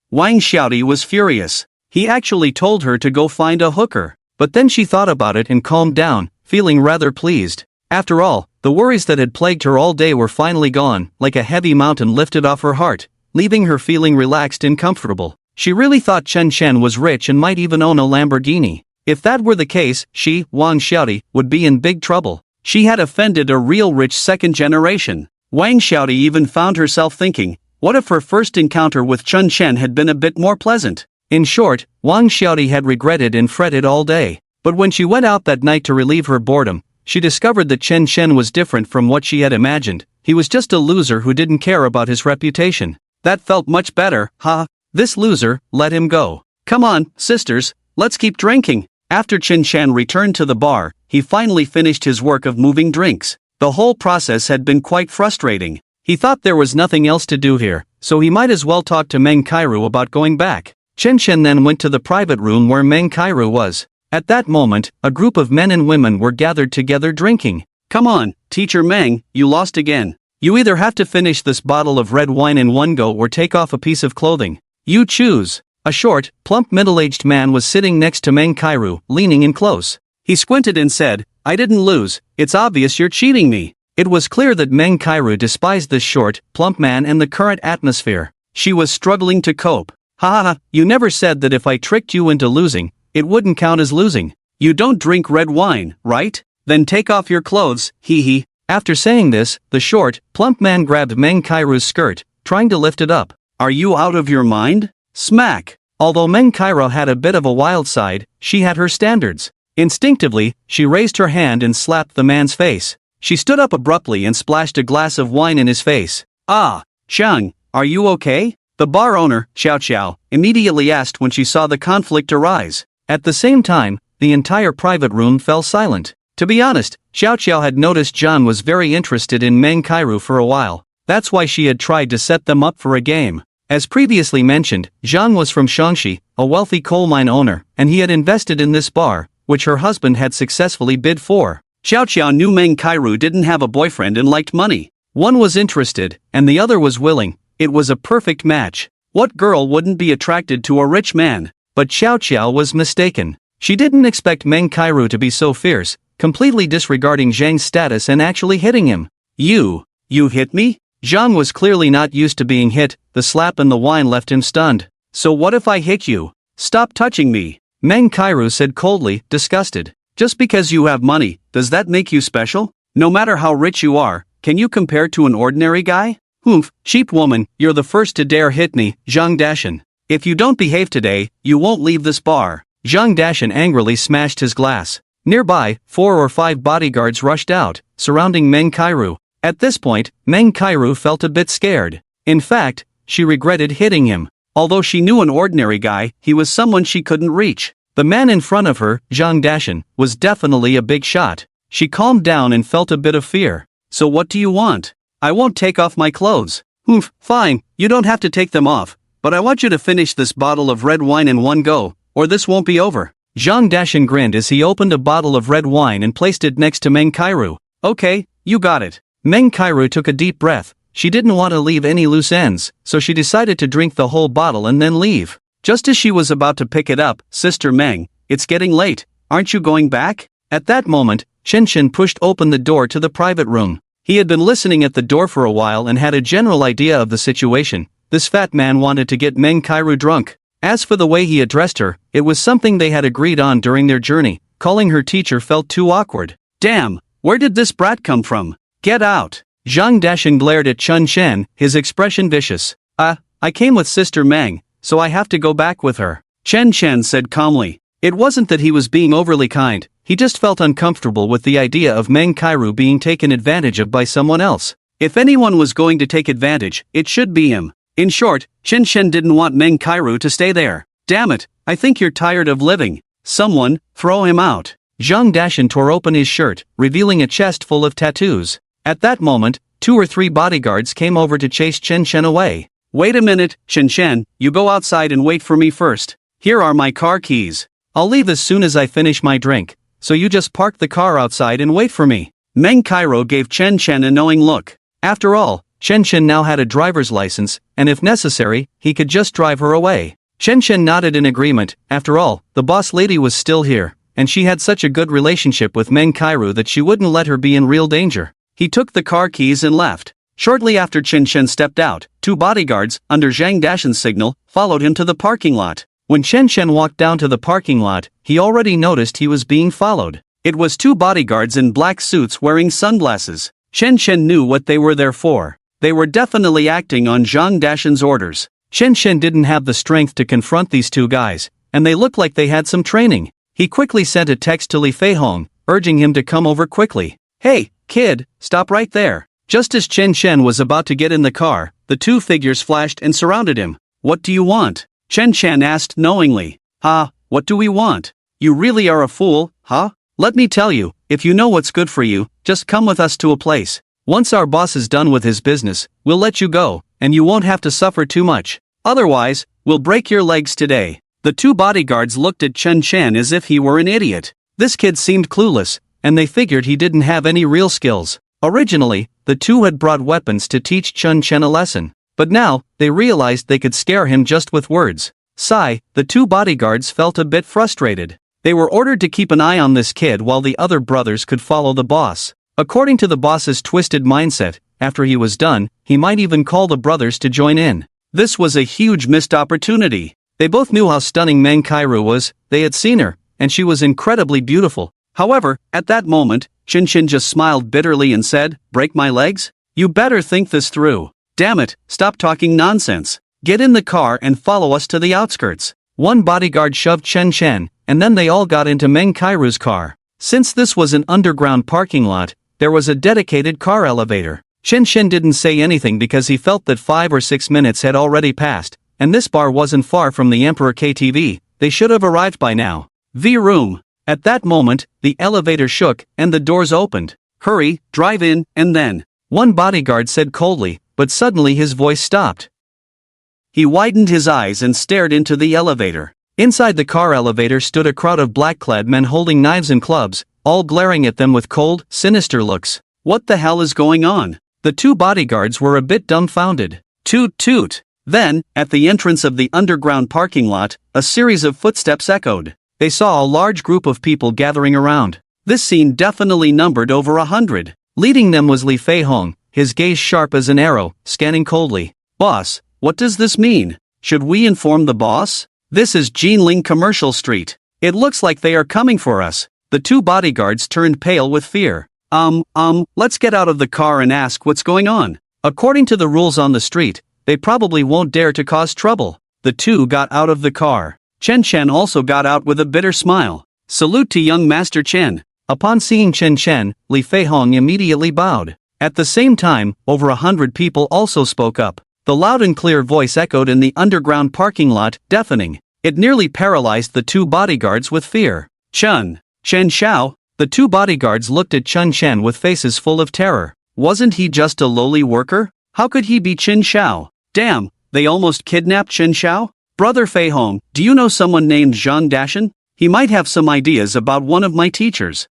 Wang Xiaodi was furious. He actually told her to go find a hooker. But then she thought about it and calmed down, feeling rather pleased. After all, the worries that had plagued her all day were finally gone, like a heavy mountain lifted off her heart, leaving her feeling relaxed and comfortable. She really thought Chen Chen was rich and might even own a Lamborghini. If that were the case, she, Wang Xiaodi, would be in big trouble. She had offended a real rich second generation. Wang Xiaodi even found herself thinking, what if her first encounter with Chen Chen had been a bit more pleasant? In short, Wang Xiaodi had regretted and fretted all day. But when she went out that night to relieve her boredom, she discovered that Chen Chen was different from what she had imagined. He was just a loser who didn't care about his reputation. That felt much better, huh? This loser, let him go. Come on, sisters, let's keep drinking. After Chen Chen returned to the bar, he finally finished his work of moving drinks. The whole process had been quite frustrating. He thought there was nothing else to do here, so he might as well talk to Meng Kairu about going back. Chen Chen then went to the private room where Meng Kairu was. At that moment, a group of men and women were gathered together drinking. Come on, Teacher Meng, you lost again. You either have to finish this bottle of red wine in one go or take off a piece of clothing. You choose. A short, plump middle-aged man was sitting next to Meng Kairu, leaning in close. He squinted and said, I didn't lose, it's obvious you're cheating me. It was clear that Meng Kairu despised this short, plump man and the current atmosphere. She was struggling to cope. Ha ha, you never said that if I tricked you into losing, it wouldn't count as losing. You don't drink red wine, right? Then take off your clothes, hee hee. After saying this, the short, plump man grabbed Meng Kairu's skirt, trying to lift it up. Are you out of your mind? Smack! Although Meng Kairu had a bit of a wild side, she had her standards. Instinctively, she raised her hand and slapped the man's face. She stood up abruptly and splashed a glass of wine in his face. Ah, Xiang, are you okay? The bar owner, Xiao Xiao, immediately asked when she saw the conflict arise. At the same time, the entire private room fell silent. To be honest, Xiao Xiao had noticed Zhang was very interested in Meng Kairu for a while. That's why she had tried to set them up for a game. As previously mentioned, Zhang was from Shaanxi, a wealthy coal mine owner, and he had invested in this bar, which her husband had successfully bid for. Xiao Xiao knew Meng Kairu didn't have a boyfriend and liked money. One was interested, and the other was willing. It was a perfect match. What girl wouldn't be attracted to a rich man? But Xiao Xiao was mistaken. She didn't expect Meng Kairu to be so fierce, completely disregarding Zhang's status and actually hitting him. You hit me? Zhang was clearly not used to being hit, the slap and the wine left him stunned. So what if I hit you? Stop touching me. Meng Kairu said coldly, disgusted. Just because you have money, does that make you special? No matter how rich you are, can you compare to an ordinary guy? Humph, sheep woman, you're the first to dare hit me, Zhang Dashan. If you don't behave today, you won't leave this bar. Zhang Dashan angrily smashed his glass. Nearby, 4 or 5 bodyguards rushed out, surrounding Meng Kairu. At this point, Meng Kairu felt a bit scared. In fact, she regretted hitting him. Although she knew an ordinary guy, he was someone she couldn't reach. The man in front of her, Zhang Dashan, was definitely a big shot. She calmed down and felt a bit of fear. So what do you want? I won't take off my clothes. Humph, fine, you don't have to take them off. But I want you to finish this bottle of red wine in one go, or this won't be over. Zhang Dashan grinned as he opened a bottle of red wine and placed it next to Meng Kairu. Okay, you got it. Meng Kairu took a deep breath. She didn't want to leave any loose ends, so she decided to drink the whole bottle and then leave. Just as she was about to pick it up, Sister Meng, it's getting late. aren't you going back? At that moment, Chen Chen pushed open the door to the private room. He had been listening at the door for a while and had a general idea of the situation. This fat man wanted to get Meng Kairu drunk. As for the way he addressed her, it was something they had agreed on during their journey. Calling her teacher felt too awkward. Damn, where did this brat come from? Get out! Zhang Dashan glared at Chen Chen, his expression vicious. I came with Sister Meng, so I have to go back with her. Chen Chen said calmly. It wasn't that he was being overly kind, he just felt uncomfortable with the idea of Meng Kairu being taken advantage of by someone else. If anyone was going to take advantage, it should be him. In short, Chen Chen didn't want Meng Kairu to stay there. Damn it, I think you're tired of living. Someone, throw him out. Zhang Dashan tore open his shirt, revealing a chest full of tattoos. At that moment, 2 or 3 bodyguards came over to chase Chen Chen away. Wait a minute, Chen Chen, you go outside and wait for me first. Here are my car keys. I'll leave as soon as I finish my drink, so you just park the car outside and wait for me. Meng Kairu gave Chen Chen a knowing look. After all, Chen Chen now had a driver's license, and if necessary, he could just drive her away. Chen Chen nodded in agreement. After all, the boss lady was still here, and she had such a good relationship with Meng Kairu that she wouldn't let her be in real danger. He took the car keys and left. Shortly after Chen Chen stepped out, 2 bodyguards, under Zhang Dashan's signal, followed him to the parking lot. When Chen Chen walked down to the parking lot, he already noticed he was being followed. It was 2 bodyguards in black suits wearing sunglasses. Chen Chen knew what they were there for. They were definitely acting on Zhang Dashan's orders. Chen Chen didn't have the strength to confront these 2 guys, and they looked like they had some training. He quickly sent a text to Li Feihong, urging him to come over quickly. Hey, kid, stop right there. Just as Chen Chen was about to get in the car, the 2 figures flashed and surrounded him. What do you want? Chen Chen asked knowingly. What do we want? You really are a fool, huh? Let me tell you, if you know what's good for you, just come with us to a place. Once our boss is done with his business, we'll let you go, and you won't have to suffer too much. Otherwise, we'll break your legs today. The 2 bodyguards looked at Chen Chen as if he were an idiot. This kid seemed clueless, and they figured he didn't have any real skills. Originally, the 2 had brought weapons to teach Chen Chen a lesson, but now, they realized they could scare him just with words. Sigh, the 2 bodyguards felt a bit frustrated. They were ordered to keep an eye on this kid while the other brothers could follow the boss. According to the boss's twisted mindset, after he was done, he might even call the brothers to join in. This was a huge missed opportunity. They both knew how stunning Meng Kairu was, they had seen her, and she was incredibly beautiful. However, at that moment, Chen Chen just smiled bitterly and said, break my legs? You better think this through. Damn it, stop talking nonsense. Get in the car and follow us to the outskirts. 1 bodyguard shoved Chen Chen, and then they all got into Meng Kairu's car. Since this was an underground parking lot, there was a dedicated car elevator. Chen Chen didn't say anything because he felt that 5 or 6 minutes had already passed, and this bar wasn't far from the Emperor KTV, they should have arrived by now. V room. At that moment, the elevator shook, and the doors opened. Hurry, drive in, and then. 1 bodyguard said coldly, but suddenly his voice stopped. He widened his eyes and stared into the elevator. Inside the car elevator stood a crowd of black-clad men holding knives and clubs, all glaring at them with cold, sinister looks. What the hell is going on? The 2 bodyguards were a bit dumbfounded. Toot toot. Then, at the entrance of the underground parking lot, a series of footsteps echoed. They saw a large group of people gathering around. This scene definitely numbered over 100. Leading them was Li Feihong, his gaze sharp as an arrow, scanning coldly. Boss, what does this mean? Should we inform the boss? This is Jinling Commercial Street. It looks like they are coming for us. The 2 bodyguards turned pale with fear. Let's get out of the car and ask what's going on. According to the rules on the street, they probably won't dare to cause trouble. The 2 got out of the car. Chen Chen also got out with a bitter smile. Salute to young Master Chen. Upon seeing Chen Chen, Li Feihong immediately bowed. At the same time, over 100 people also spoke up. The loud and clear voice echoed in the underground parking lot, deafening. It nearly paralyzed the 2 bodyguards with fear. Chen Xiao? The 2 bodyguards looked at Chen Chen with faces full of terror. Wasn't he just a lowly worker? How could he be Chen Xiao? Damn, they almost kidnapped Chen Xiao? Brother Feihong, do you know someone named Zhang Dashan? He might have some ideas about one of my teachers.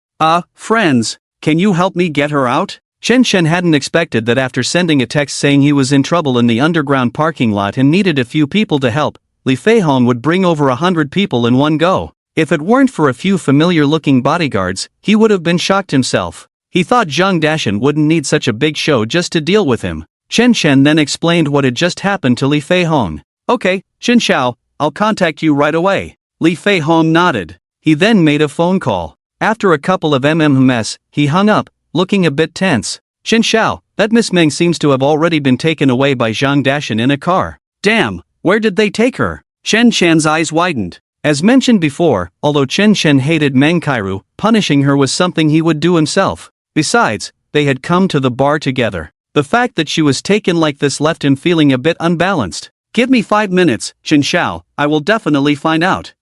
Friends, can you help me get her out? Chen Chen hadn't expected that after sending a text saying he was in trouble in the underground parking lot and needed a few people to help, Li Feihong would bring over 100 people in one go. If it weren't for a few familiar-looking bodyguards, he would have been shocked himself. He thought Zhang Dashan wouldn't need such a big show just to deal with him. Chen Chen then explained what had just happened to Li Fei Hong. Okay, Chen Xiao, I'll contact you right away. Li Fei Hong nodded. He then made a phone call. After a couple of MMS, he hung up, looking a bit tense. Chen Xiao, that Miss Meng seems to have already been taken away by Zhang Dashan in a car. Damn, where did they take her? Chen Chen's eyes widened. As mentioned before, although Chen Chen hated Meng Kairu, punishing her was something he would do himself. Besides, they had come to the bar together. The fact that she was taken like this left him feeling a bit unbalanced. Give me 5 minutes, Chen Xiao, I will definitely find out.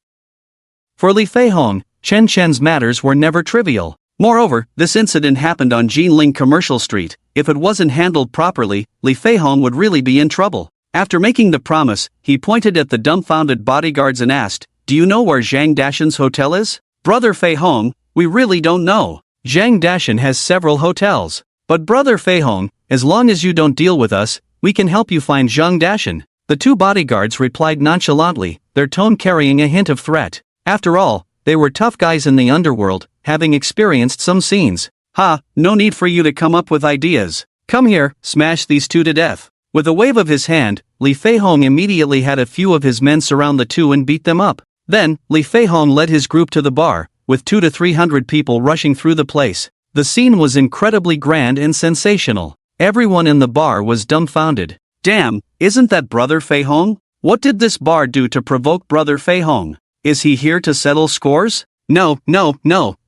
For Li Fei Hong, Chen Chen's matters were never trivial. Moreover, this incident happened on Jinling Commercial Street. If it wasn't handled properly, Li Fei Hong would really be in trouble. After making the promise, he pointed at the dumbfounded bodyguards and asked, "Do you know where Zhang Dashan's hotel is?" "Brother Fei Hong, we really don't know. Zhang Dashan has several hotels. But Brother Fei Hong, as long as you don't deal with us, we can help you find Zhang Dashan." The two bodyguards replied nonchalantly, their tone carrying a hint of threat. After all, they were tough guys in the underworld, having experienced some scenes. "Ha, no need for you to come up with ideas. Come here, smash these two to death." With a wave of his hand, Li Fei Hong immediately had a few of his men surround the two and beat them up. Then, Li Fei Hong led his group to the bar, with 200 to 300 people rushing through the place. The scene was incredibly grand and sensational. Everyone in the bar was dumbfounded. Damn, isn't that Brother Fei Hong? What did this bar do to provoke Brother Fei Hong? Is he here to settle scores? No.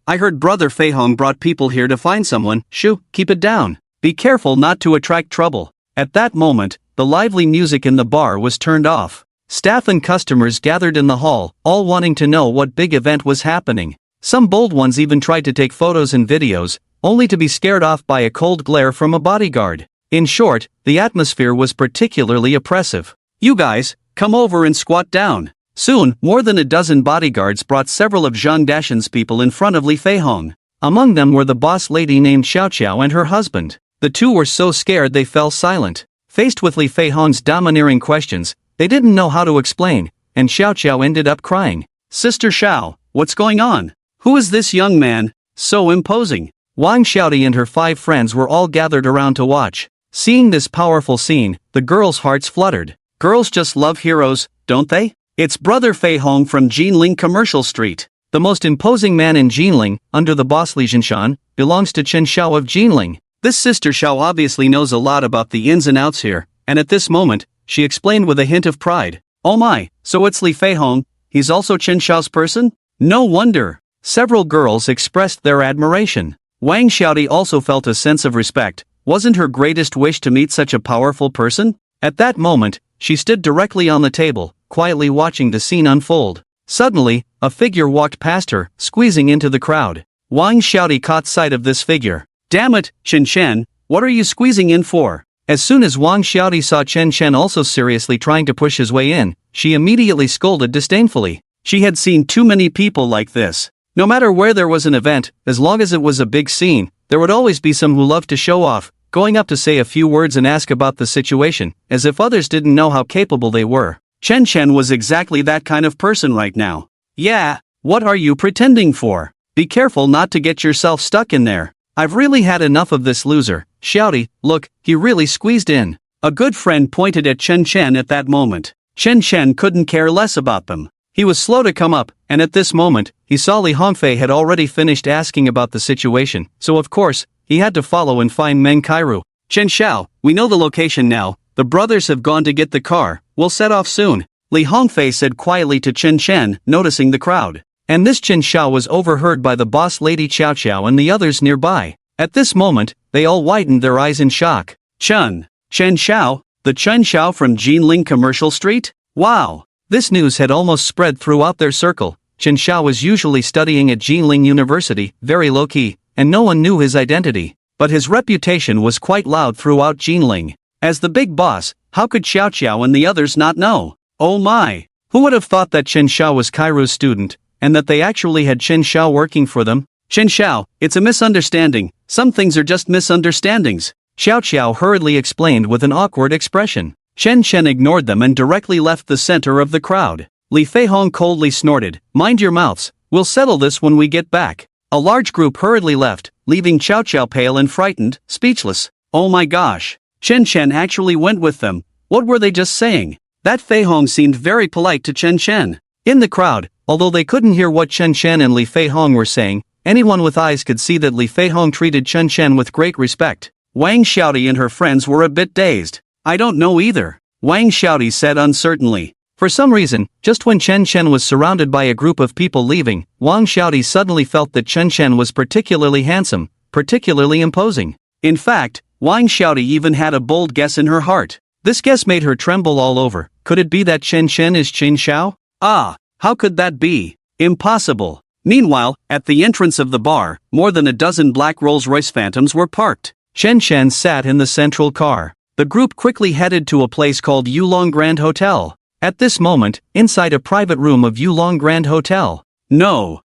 I heard Brother Fei Hong brought people here to find someone. Shoo, keep it down. Be careful not to attract trouble. At that moment, the lively music in the bar was turned off. Staff and customers gathered in the hall, all wanting to know what big event was happening. Some bold ones even tried to take photos and videos, only to be scared off by a cold glare from a bodyguard. In short, the atmosphere was particularly oppressive. "You guys, come over and squat down." Soon, more than a dozen bodyguards brought several of Zhang Dashan's people in front of Li Fei Hong. Among them were the boss lady named Xiao Qiao and her husband. The two were so scared they fell silent. Faced with Li Fei Hong's domineering questions, they didn't know how to explain, and Xiao Qiao ended up crying. "Sister Xiao, what's going on? Who is this young man? So imposing." Wang Xiaoti and her 5 friends were all gathered around to watch. Seeing this powerful scene, the girls' hearts fluttered. Girls just love heroes, don't they? It's Brother Fei Hong from Jinling Commercial Street. The most imposing man in Jinling, under the boss Li Jinshan, belongs to Chen Xiao of Jinling. This Sister Xiao obviously knows a lot about the ins and outs here, and at this moment, she explained with a hint of pride. "Oh my, so it's Li Fei Hong, he's also Chen Xiao's person? No wonder." Several girls expressed their admiration. Wang Xiaoti also felt a sense of respect. Wasn't her greatest wish to meet such a powerful person? At that moment, she stood directly on the table, quietly watching the scene unfold. Suddenly, a figure walked past her, squeezing into the crowd. Wang Xiaoti caught sight of this figure. "Damn it, Chen Chen, what are you squeezing in for?" As soon as Wang Xiaoti saw Chen Chen also seriously trying to push his way in, she immediately scolded disdainfully. She had seen too many people like this. No matter where there was an event, as long as it was a big scene, there would always be some who loved to show off, going up to say a few words and ask about the situation, as if others didn't know how capable they were. Chen Chen was exactly that kind of person right now. "Yeah, what are you pretending for? Be careful not to get yourself stuck in there. I've really had enough of this loser. Xiaoti, look, he really squeezed in." A good friend pointed at Chen Chen at that moment. Chen Chen couldn't care less about them. He was slow to come up, and at this moment, he saw Li Hongfei had already finished asking about the situation, so of course, he had to follow and find Meng Kairu. "Chen Xiao, we know the location now, the brothers have gone to get the car, we'll set off soon," Li Hongfei said quietly to Chen Chen, noticing the crowd. And this Chen Xiao was overheard by the boss lady Xiao Qiao and the others nearby. At this moment, they all widened their eyes in shock. Chen Xiao, the Chen Xiao from Jinling Commercial Street? Wow! This news had almost spread throughout their circle. Chen Xiao was usually studying at Jinling University, very low-key, and no one knew his identity. But his reputation was quite loud throughout Jinling. As the big boss, how could Xiao Qiao and the others not know? Oh my! Who would have thought that Chen Xiao was Kairu's student, and that they actually had Chen Xiao working for them? Chen Xiao, it's a misunderstanding. Some things are just misunderstandings. Xiao Qiao hurriedly explained with an awkward expression. Chen Chen ignored them and directly left the center of the crowd. Li Fei Hong coldly snorted, "Mind your mouths, We'll settle this when we get back. A large group hurriedly left, leaving Chow Chow pale and frightened, speechless. Oh my gosh. Chen Chen actually went with them. What were they just saying? That Fei Hong seemed very polite to Chen Chen. In the crowd, although they couldn't hear what Chen Chen and Li Fei Hong were saying, anyone with eyes could see that Li Fei Hong treated Chen Chen with great respect. Wang Xiaoti and her friends were a bit dazed. I don't know either, Wang Xiaoti said uncertainly. For some reason, just when Chen Chen was surrounded by a group of people leaving, Wang Xiaoti suddenly felt that Chen Chen was particularly handsome, particularly imposing. In fact, Wang Xiaoti even had a bold guess in her heart. This guess made her tremble all over. Could it be that Chen Chen is Qin Xiao? Ah, how could that be? Impossible. Meanwhile, at the entrance of the bar, more than a dozen black Rolls-Royce Phantoms were parked. Chen Chen sat in the central car. The group quickly headed to a place called Yulong Grand Hotel. At this moment, inside a private room of Yulong Grand Hotel. No,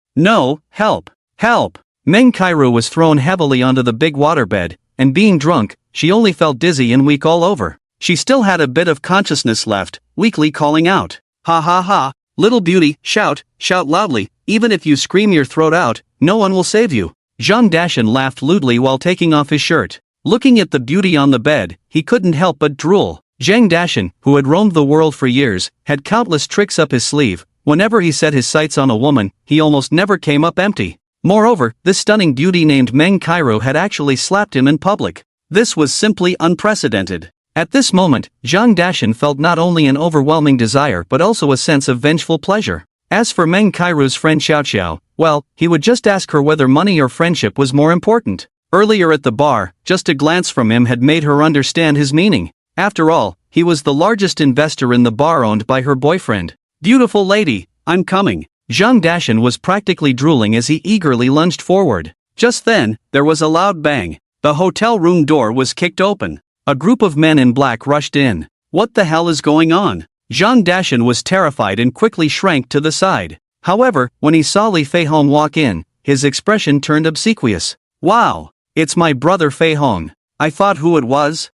help, help. Meng Kairu was thrown heavily onto the big waterbed, and being drunk, she only felt dizzy and weak all over. She still had a bit of consciousness left, weakly calling out. Ha ha ha, little beauty, shout loudly, even if you scream your throat out, no one will save you. Zhang Dashan laughed lewdly while taking off his shirt. Looking at the beauty on the bed, he couldn't help but drool. Zhang Dashan, who had roamed the world for years, had countless tricks up his sleeve. Whenever he set his sights on a woman, he almost never came up empty. Moreover, this stunning beauty named Meng Kairu had actually slapped him in public. This was simply unprecedented. At this moment, Zhang Dashan felt not only an overwhelming desire but also a sense of vengeful pleasure. As for Meng Kairu's friend Xiao Xiao, well, he would just ask her whether money or friendship was more important. Earlier at the bar, just a glance from him had made her understand his meaning. After all, he was the largest investor in the bar owned by her boyfriend. Beautiful lady, I'm coming. Zhang Dashan was practically drooling as he eagerly lunged forward. Just then, there was a loud bang. The hotel room door was kicked open. A group of men in black rushed in. What the hell is going on? Zhang Dashan was terrified and quickly shrank to the side. However, when he saw Li Fei Hong walk in, his expression turned obsequious. Wow, it's my brother Fei Hong. I thought who it was.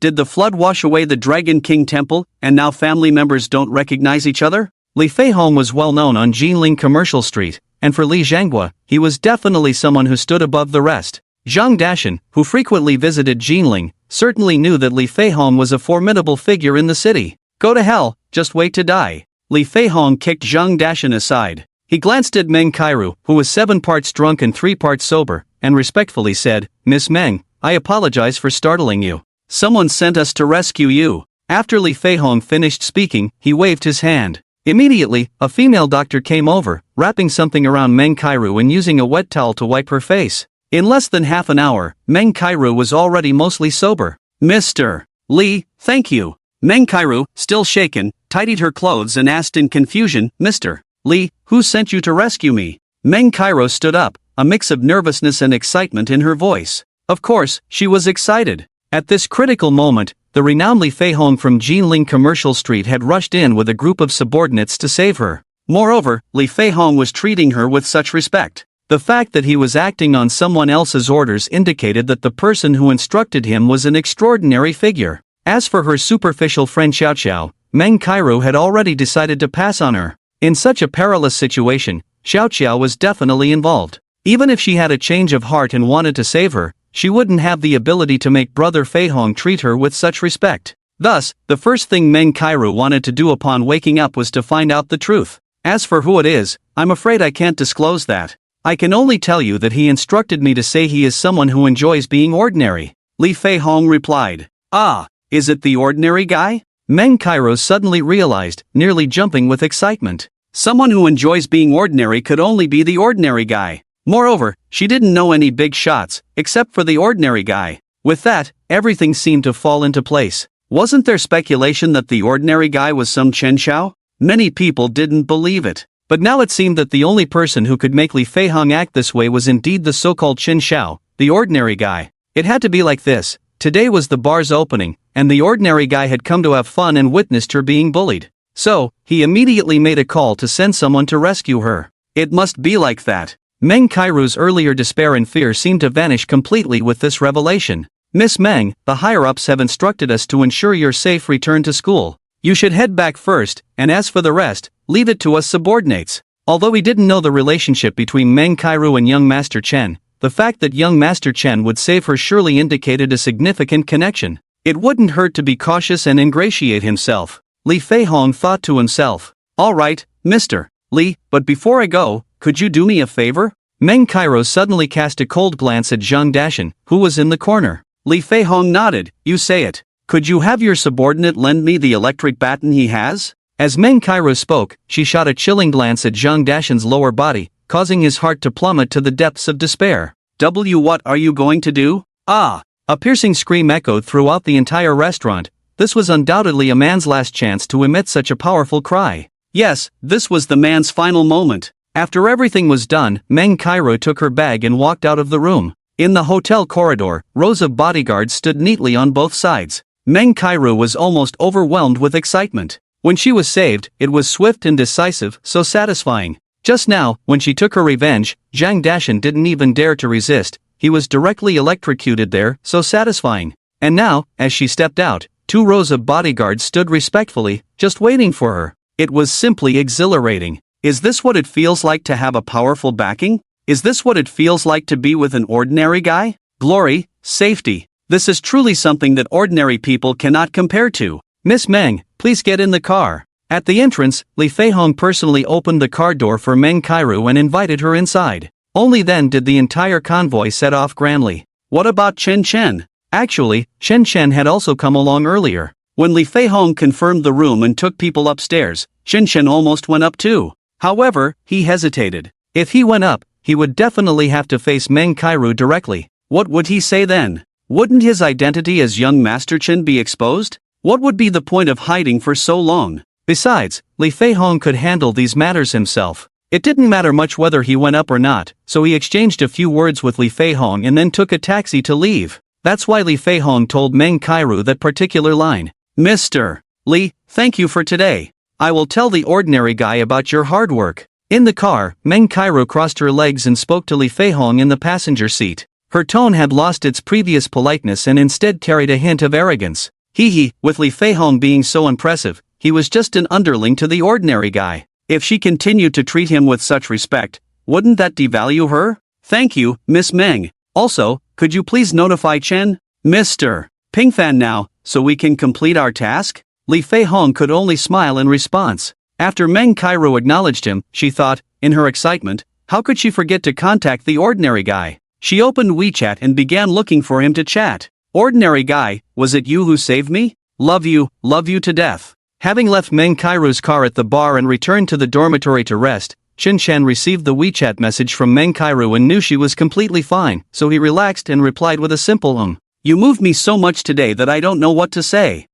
Did the flood wash away the Dragon King temple, and now family members don't recognize each other? Li Fei Hong was well known on Jinling Commercial Street, and for Li Zhanghua, he was definitely someone who stood above the rest. Zhang Dashan, who frequently visited Jinling, certainly knew that Li Fei Hong was a formidable figure in the city. Go to hell, just wait to die. Li Fei Hong kicked Zhang Dashan aside. He glanced at Meng Kairu, who was 7 parts drunk and 3 parts sober, and respectfully said, Miss Meng, I apologize for startling you. Someone sent us to rescue you. After Li Fei Hong finished speaking, he waved his hand. Immediately, a female doctor came over, wrapping something around Meng Kairu and using a wet towel to wipe her face. In less than half an hour, Meng Kairu was already mostly sober. Mr. Li, thank you. Meng Kairu, still shaken, tidied her clothes and asked in confusion, Mr. Li, who sent you to rescue me? Meng Kairu stood up, a mix of nervousness and excitement in her voice. Of course, she was excited. At this critical moment, the renowned Li Fei Hong from Jinling Commercial Street had rushed in with a group of subordinates to save her. Moreover, Li Fei Hong was treating her with such respect. The fact that he was acting on someone else's orders indicated that the person who instructed him was an extraordinary figure. As for her superficial friend Xiao Xiao, Meng Kairu had already decided to pass on her. In such a perilous situation, Xiao Xiao was definitely involved. Even if she had a change of heart and wanted to save her, she wouldn't have the ability to make brother Fei Hong treat her with such respect. Thus, the first thing Meng Kairu wanted to do upon waking up was to find out the truth. As for who it is, I'm afraid I can't disclose that. I can only tell you that he instructed me to say he is someone who enjoys being ordinary. Li Fei Hong replied. Ah, is it the ordinary guy? Meng Kairu suddenly realized, nearly jumping with excitement. Someone who enjoys being ordinary could only be the ordinary guy. Moreover, she didn't know any big shots, except for the ordinary guy. With that, everything seemed to fall into place. Wasn't there speculation that the ordinary guy was some Chen Xiao? Many people didn't believe it. But now it seemed that the only person who could make Li Fei Hong act this way was indeed the so-called Chen Xiao, the ordinary guy. It had to be like this. Today was the bar's opening, and the ordinary guy had come to have fun and witnessed her being bullied. So, he immediately made a call to send someone to rescue her. It must be like that. Meng Kairu's earlier despair and fear seemed to vanish completely with this revelation. Miss Meng, the higher-ups have instructed us to ensure your safe return to school. You should head back first, and as for the rest, leave it to us subordinates. Although he didn't know the relationship between Meng Kairu and young Master Chen, the fact that young Master Chen would save her surely indicated a significant connection. It wouldn't hurt to be cautious and ingratiate himself. Li Feihong thought to himself. Alright, Mr. Li, but before I go, could you do me a favor? Meng Kairu suddenly cast a cold glance at Zhang Dashan, who was in the corner. Li Feihong nodded. You say it. Could you have your subordinate lend me the electric baton he has? As Meng Kairu spoke, she shot a chilling glance at Zhang Dashan's lower body, causing his heart to plummet to the depths of despair. What are you going to do? Ah! A piercing scream echoed throughout the entire restaurant. This was undoubtedly a man's last chance to emit such a powerful cry. Yes, this was the man's final moment. After everything was done, Meng Kairu took her bag and walked out of the room. In the hotel corridor, rows of bodyguards stood neatly on both sides. Meng Kairu was almost overwhelmed with excitement. When she was saved, it was swift and decisive, so satisfying. Just now, when she took her revenge, Zhang Dashan didn't even dare to resist. He was directly electrocuted there, so satisfying. And now, as she stepped out, 2 rows of bodyguards stood respectfully, just waiting for her. It was simply exhilarating. Is this what it feels like to have a powerful backing? Is this what it feels like to be with an ordinary guy? Glory, safety. This is truly something that ordinary people cannot compare to. Miss Meng, please get in the car. At the entrance, Li Feihong personally opened the car door for Meng Kairu and invited her inside. Only then did the entire convoy set off grandly. What about Chen Chen? Actually, Chen Chen had also come along earlier. When Li Feihong confirmed the room and took people upstairs, Chen Chen almost went up too. However, he hesitated. If he went up, he would definitely have to face Meng Kairu directly. What would he say then? Wouldn't his identity as young Master Chen be exposed? What would be the point of hiding for so long? Besides, Li Feihong could handle these matters himself. It didn't matter much whether he went up or not, so he exchanged a few words with Li Feihong and then took a taxi to leave. That's why Li Feihong told Meng Kairu that particular line. Mr. Li, thank you for today. I will tell the ordinary guy about your hard work. In the car, Meng Kairu crossed her legs and spoke to Li Feihong in the passenger seat. Her tone had lost its previous politeness and instead carried a hint of arrogance. With Li Feihong being so impressive, he was just an underling to the ordinary guy. If she continued to treat him with such respect, wouldn't that devalue her? Thank you, Miss Meng. Also, could you please notify Chen? Mr. Pingfan now, so we can complete our task? Li Feihong could only smile in response. After Meng Kairu acknowledged him, she thought, in her excitement, how could she forget to contact the ordinary guy? She opened WeChat and began looking for him to chat. Ordinary guy, was it you who saved me? Love you to death. Having left Meng Kairu's car at the bar and returned to the dormitory to rest, Chen Chen received the WeChat message from Meng Kairu and knew she was completely fine, so he relaxed and replied with a simple You moved me so much today that I don't know what to say.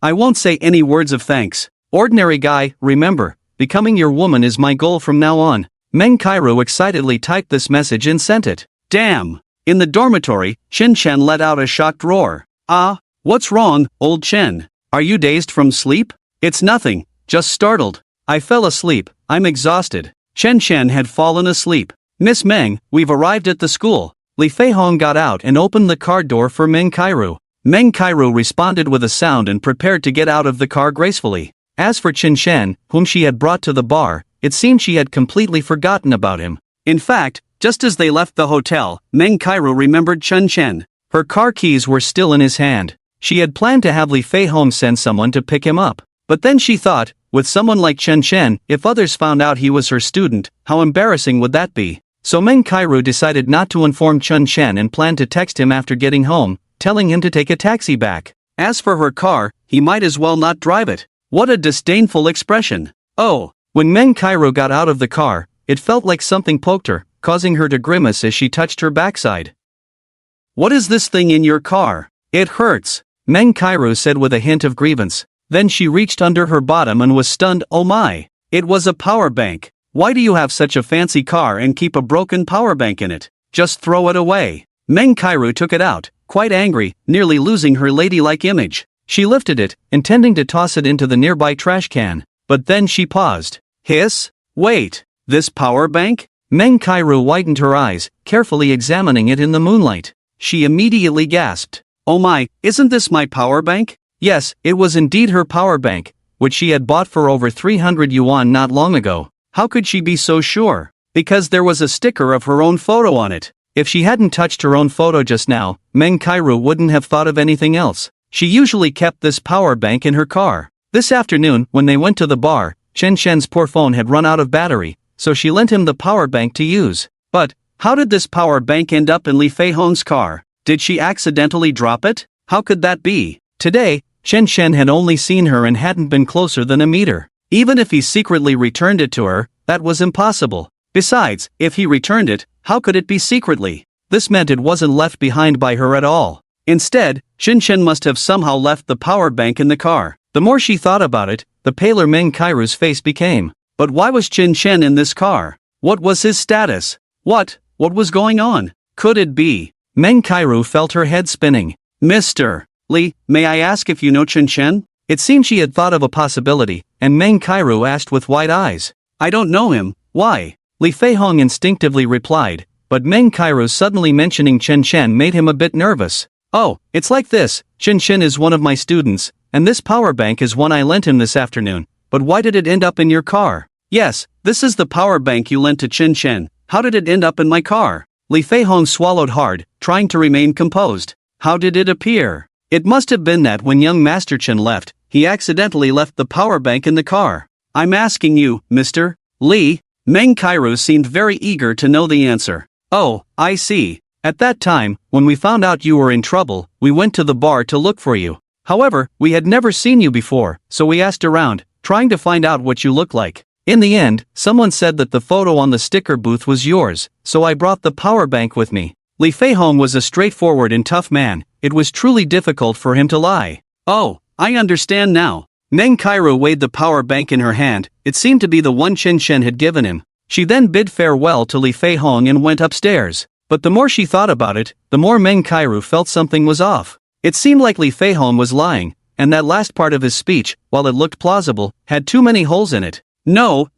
I won't say any words of thanks. Ordinary guy, remember, becoming your woman is my goal from now on. Meng Kairu excitedly typed this message and sent it. Damn! In the dormitory, Chen Chen let out a shocked roar. Ah, what's wrong, old Chen? Are you dazed from sleep? It's nothing, just startled. I fell asleep, I'm exhausted. Chen Chen had fallen asleep. Miss Meng, we've arrived at the school. Li Feihong got out and opened the car door for Meng Kairu. Meng Kairu responded with a sound and prepared to get out of the car gracefully. As for Chen Chen, whom she had brought to the bar, it seemed she had completely forgotten about him. In fact, just as they left the hotel, Meng Kairu remembered Chen Chen. Her car keys were still in his hand. She had planned to have Li Feihong send someone to pick him up. But then she thought, with someone like Chen Chen, if others found out he was her student, how embarrassing would that be? So Meng Kairu decided not to inform Chen Chen and planned to text him after getting home, telling him to take a taxi back. As for her car, he might as well not drive it. What a disdainful expression. Oh, when Meng Kairu got out of the car, it felt like something poked her, causing her to grimace as she touched her backside. What is this thing in your car? It hurts, Meng Kairu said with a hint of grievance. Then she reached under her bottom and was stunned. Oh my! It was a power bank. Why do you have such a fancy car and keep a broken power bank in it? Just throw it away. Meng Kairu took it out, quite angry, nearly losing her ladylike image. She lifted it, intending to toss it into the nearby trash can. But then she paused. Hiss? Wait, this power bank? Meng Kairu widened her eyes, carefully examining it in the moonlight. She immediately gasped. Oh my, isn't this my power bank? Yes, it was indeed her power bank, which she had bought for over 300 yuan not long ago. How could she be so sure? Because there was a sticker of her own photo on it. If she hadn't touched her own photo just now, Meng Kairu wouldn't have thought of anything else. She usually kept this power bank in her car. This afternoon, when they went to the bar, Chen Shen's poor phone had run out of battery, so she lent him the power bank to use. But how did this power bank end up in Li Feihong's car? Did she accidentally drop it? How could that be? Today, Chen Shen had only seen her and hadn't been closer than a meter. Even if he secretly returned it to her, that was impossible. Besides, if he returned it, how could it be secretly? This meant it wasn't left behind by her at all. Instead, Chen Shen must have somehow left the power bank in the car. The more she thought about it, the paler Meng Kairu's face became. But why was Chen Shen in this car? What was his status? What was going on? Could it be? Meng Kairu felt her head spinning. Mr. Li, may I ask if you know Chen Shen? It seemed she had thought of a possibility, and Meng Kairu asked with wide eyes. I don't know him, why? Li Feihong instinctively replied, but Meng Kairu suddenly mentioning Chen Shen made him a bit nervous. Oh, it's like this, Chen Shen is one of my students, and this power bank is one I lent him this afternoon, but why did it end up in your car? Yes, this is the power bank you lent to Chen Shen. How did it end up in my car? Li Feihong swallowed hard, trying to remain composed. How did it appear? It must have been that when young Master Chen left, he accidentally left the power bank in the car. I'm asking you, Mr. Li. Meng Kairu seemed very eager to know the answer. Oh, I see. At that time, when we found out you were in trouble, we went to the bar to look for you. However, we had never seen you before, so we asked around, trying to find out what you look like. In the end, someone said that the photo on the sticker booth was yours, so I brought the power bank with me. Li Feihong was a straightforward and tough man. It was truly difficult for him to lie. Oh, I understand now. Meng Kairu weighed the power bank in her hand. It seemed to be the one Chen Shen had given him. She then bid farewell to Li Feihong and went upstairs. But the more she thought about it, the more Meng Kairu felt something was off. It seemed like Li Feihong was lying, and that last part of his speech, while it looked plausible, had too many holes in it. No.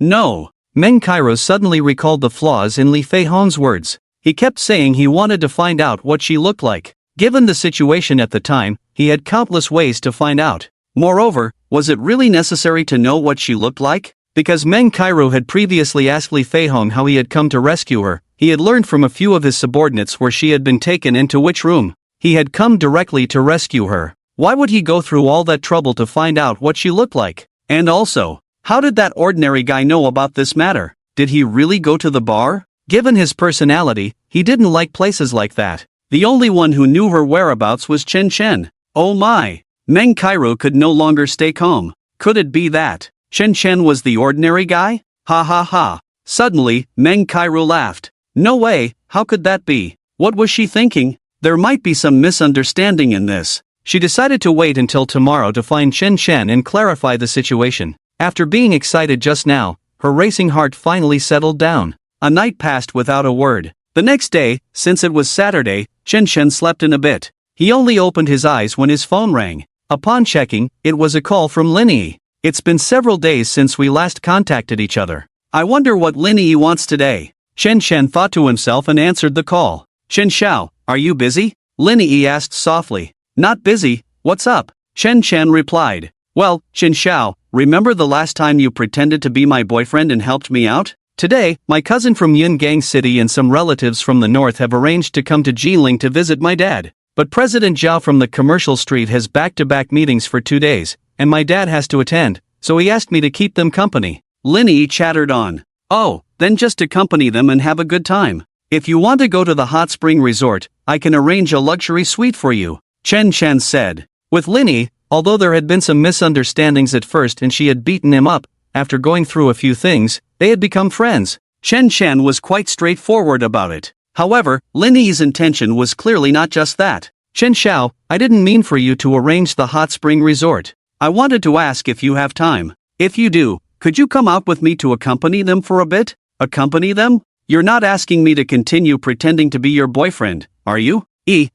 Meng Kairu suddenly recalled the flaws in Li Feihong's words. He kept saying he wanted to find out what she looked like. Given the situation at the time, he had countless ways to find out. Moreover, was it really necessary to know what she looked like? Because Meng Kairu had previously asked Li Feihong how he had come to rescue her, he had learned from a few of his subordinates where she had been taken into which room. He had come directly to rescue her. Why would he go through all that trouble to find out what she looked like? And also, how did that ordinary guy know about this matter? Did he really go to the bar? Given his personality, he didn't like places like that. The only one who knew her whereabouts was Chen Shen. Oh my! Meng Kairu could no longer stay calm. Could it be that Chen Shen was the ordinary guy? Ha ha ha. Suddenly, Meng Kairu laughed. No way, how could that be? What was she thinking? There might be some misunderstanding in this. She decided to wait until tomorrow to find Chen Shen and clarify the situation. After being excited just now, her racing heart finally settled down. A night passed without a word. The next day, since it was Saturday, Chen Shen slept in a bit. He only opened his eyes when his phone rang. Upon checking, it was a call from Linyi. It's been several days since we last contacted each other. I wonder what Linyi wants today. Chen Shen thought to himself and answered the call. Chen Xiao, are you busy? Linyi asked softly. Not busy, what's up? Chen Shen replied. Well, Chen Xiao, remember the last time you pretended to be my boyfriend and helped me out? Today, my cousin from Yungang City and some relatives from the north have arranged to come to Jiling to visit my dad. But President Zhao from the commercial street has back-to-back meetings for 2 days, and my dad has to attend, so he asked me to keep them company. Linyi chattered on. Oh, then just accompany them and have a good time. If you want to go to the hot spring resort, I can arrange a luxury suite for you, Chen Shen said. With Linyi, although there had been some misunderstandings at first and she had beaten him up, after going through a few things, they had become friends. Chen Shen was quite straightforward about it. However, Linyi's intention was clearly not just that. Chen Xiao, I didn't mean for you to arrange the hot spring resort. I wanted to ask if you have time. If you do, could you come out with me to accompany them for a bit? Accompany them? You're not asking me to continue pretending to be your boyfriend, are you?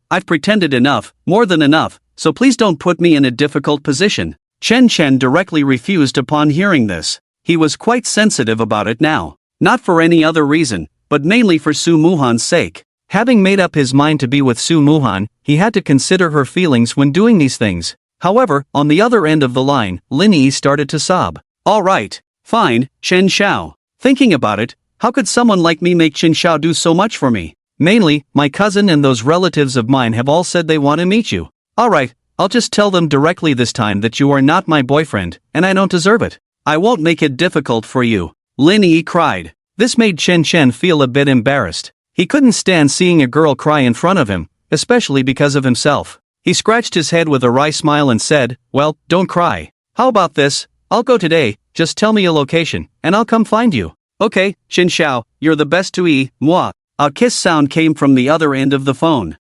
I've pretended enough, more than enough, so please don't put me in a difficult position. Chen Shen directly refused upon hearing this. He was quite sensitive about it now. Not for any other reason, but mainly for Su Muhan's sake. Having made up his mind to be with Su Muhan, he had to consider her feelings when doing these things. However, on the other end of the line, Linyi started to sob. All right, fine, Chen Xiao. Thinking about it, how could someone like me make Qin Xiao do so much for me? Mainly, my cousin and those relatives of mine have all said they want to meet you. Alright, I'll just tell them directly this time that you are not my boyfriend, and I don't deserve it. I won't make it difficult for you. Lin Yi cried. This made Chen Chen feel a bit embarrassed. He couldn't stand seeing a girl cry in front of him, especially because of himself. He scratched his head with a wry smile and said, well, don't cry. How about this? I'll go today, just tell me a location, and I'll come find you. Okay, Qin Xiao, you're the best to eat, moi. A kiss sound came from the other end of the phone.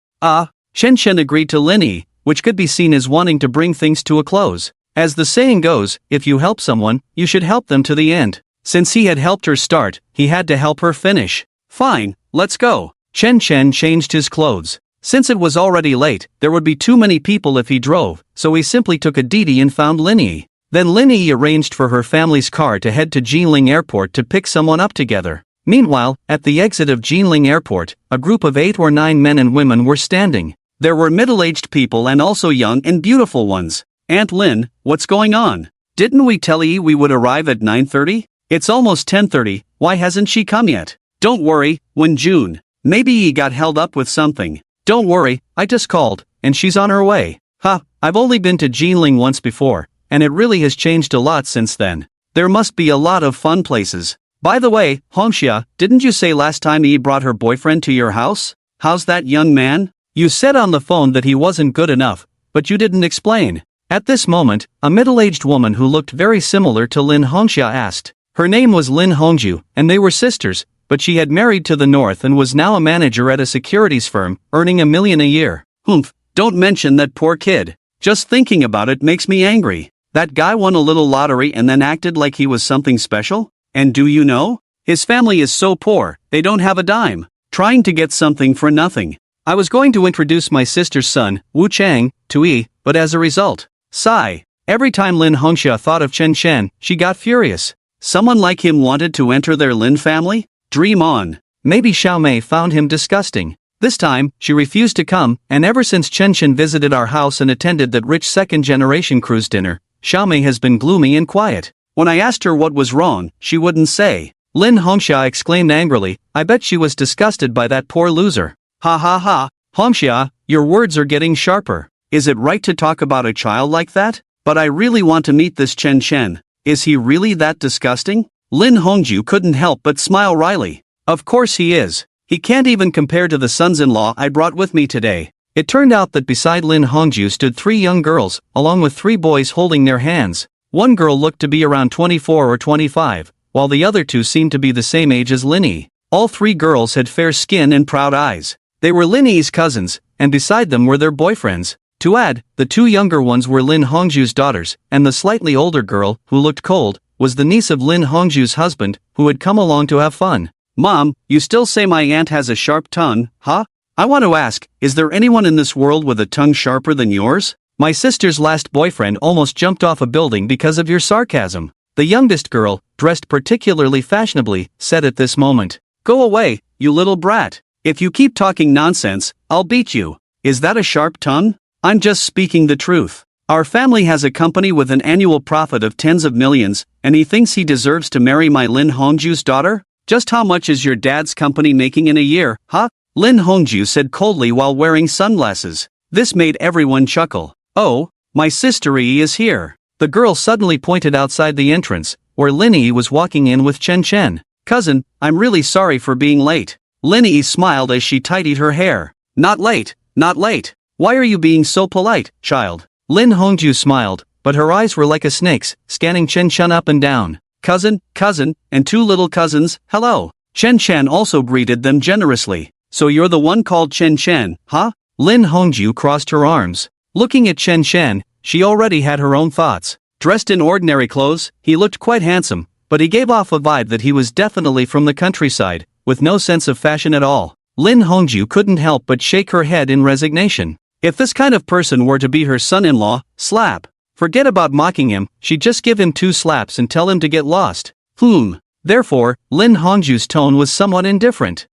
Chen Chen agreed to Lin Yi, which could be seen as wanting to bring things to a close. As the saying goes, if you help someone, you should help them to the end. Since he had helped her start, he had to help her finish. Fine, let's go. Chen Chen changed his clothes. Since it was already late, there would be too many people if he drove, so he simply took a Didi and found Lin Yi. Then Lin Yi arranged for her family's car to head to Jinling Airport to pick someone up together. Meanwhile, at the exit of Jinling Airport, a group of 8 or 9 men and women were standing. There were middle-aged people and also young and beautiful ones. Aunt Lin, what's going on? Didn't we tell Yi we would arrive at 9:30? It's almost 10:30, why hasn't she come yet? Don't worry, when June. Maybe Yi got held up with something. Don't worry, I just called, and she's on her way. I've only been to Jinling once before, and it really has changed a lot since then. There must be a lot of fun places. By the way, Hongxia, didn't you say last time Yi brought her boyfriend to your house? How's that young man? You said on the phone that he wasn't good enough, but you didn't explain. At this moment, a middle-aged woman who looked very similar to Lin Hongxia asked. Her name was Lin Hongju, and they were sisters, but she had married to the north and was now a manager at a securities firm, earning $1 million a year. Humph, don't mention that poor kid. Just thinking about it makes me angry. That guy won a little lottery and then acted like he was something special? And do you know? His family is so poor, they don't have a dime. Trying to get something for nothing. I was going to introduce my sister's son, Wu Chang, to Yi, but as a result, sigh. Every time Lin Hongxia thought of Chen Chen, she got furious. Someone like him wanted to enter their Lin family? Dream on. Maybe Xiao Mei found him disgusting. This time, she refused to come, and ever since Chen Chen visited our house and attended that rich second-generation cruise dinner, Xiao Mei has been gloomy and quiet. When I asked her what was wrong, she wouldn't say. Lin Hongxia exclaimed angrily, I bet she was disgusted by that poor loser. Ha ha ha, Hongxia, your words are getting sharper. Is it right to talk about a child like that? But I really want to meet this Chen Chen. Is he really that disgusting? Lin Hongju couldn't help but smile wryly. Of course he is. He can't even compare to the sons-in-law I brought with me today. It turned out that beside Lin Hongju stood 3 young girls, along with 3 boys holding their hands. One girl looked to be around 24 or 25, while the other 2 seemed to be the same age as Lin Yi. All 3 girls had fair skin and proud eyes. They were Lin Yi's cousins, and beside them were their boyfriends. To add, the 2 younger ones were Lin Hongju's daughters, and the slightly older girl, who looked cold, was the niece of Lin Hongju's husband, who had come along to have fun. Mom, you still say my aunt has a sharp tongue, huh? I want to ask, is there anyone in this world with a tongue sharper than yours? My sister's last boyfriend almost jumped off a building because of your sarcasm. The youngest girl, dressed particularly fashionably, said at this moment. Go away, you little brat. If you keep talking nonsense, I'll beat you. Is that a sharp tongue? I'm just speaking the truth. Our family has a company with an annual profit of tens of millions, and he thinks he deserves to marry my Lin Hongju's daughter? Just how much is your dad's company making in a year, huh? Lin Hongju said coldly while wearing sunglasses. This made everyone chuckle. Oh, my sister Yi is here. The girl suddenly pointed outside the entrance, where Lin Yi was walking in with Chen Chen. Cousin, I'm really sorry for being late. Lin Yi smiled as she tidied her hair. Not late, not late. Why are you being so polite, child? Lin Hongju smiled, but her eyes were like a snake's, scanning Chen Chen up and down. Cousin, and 2 little cousins, hello. Chen Chen also greeted them generously. So you're the one called Chen Chen, huh? Lin Hongju crossed her arms. Looking at Chen Chen, she already had her own thoughts. Dressed in ordinary clothes, he looked quite handsome, but he gave off a vibe that he was definitely from the countryside, with no sense of fashion at all. Lin Hongju couldn't help but shake her head in resignation. If this kind of person were to be her son-in-law, slap. Forget about mocking him, she'd just give him 2 slaps and tell him to get lost. Therefore, Lin Hongju's tone was somewhat indifferent.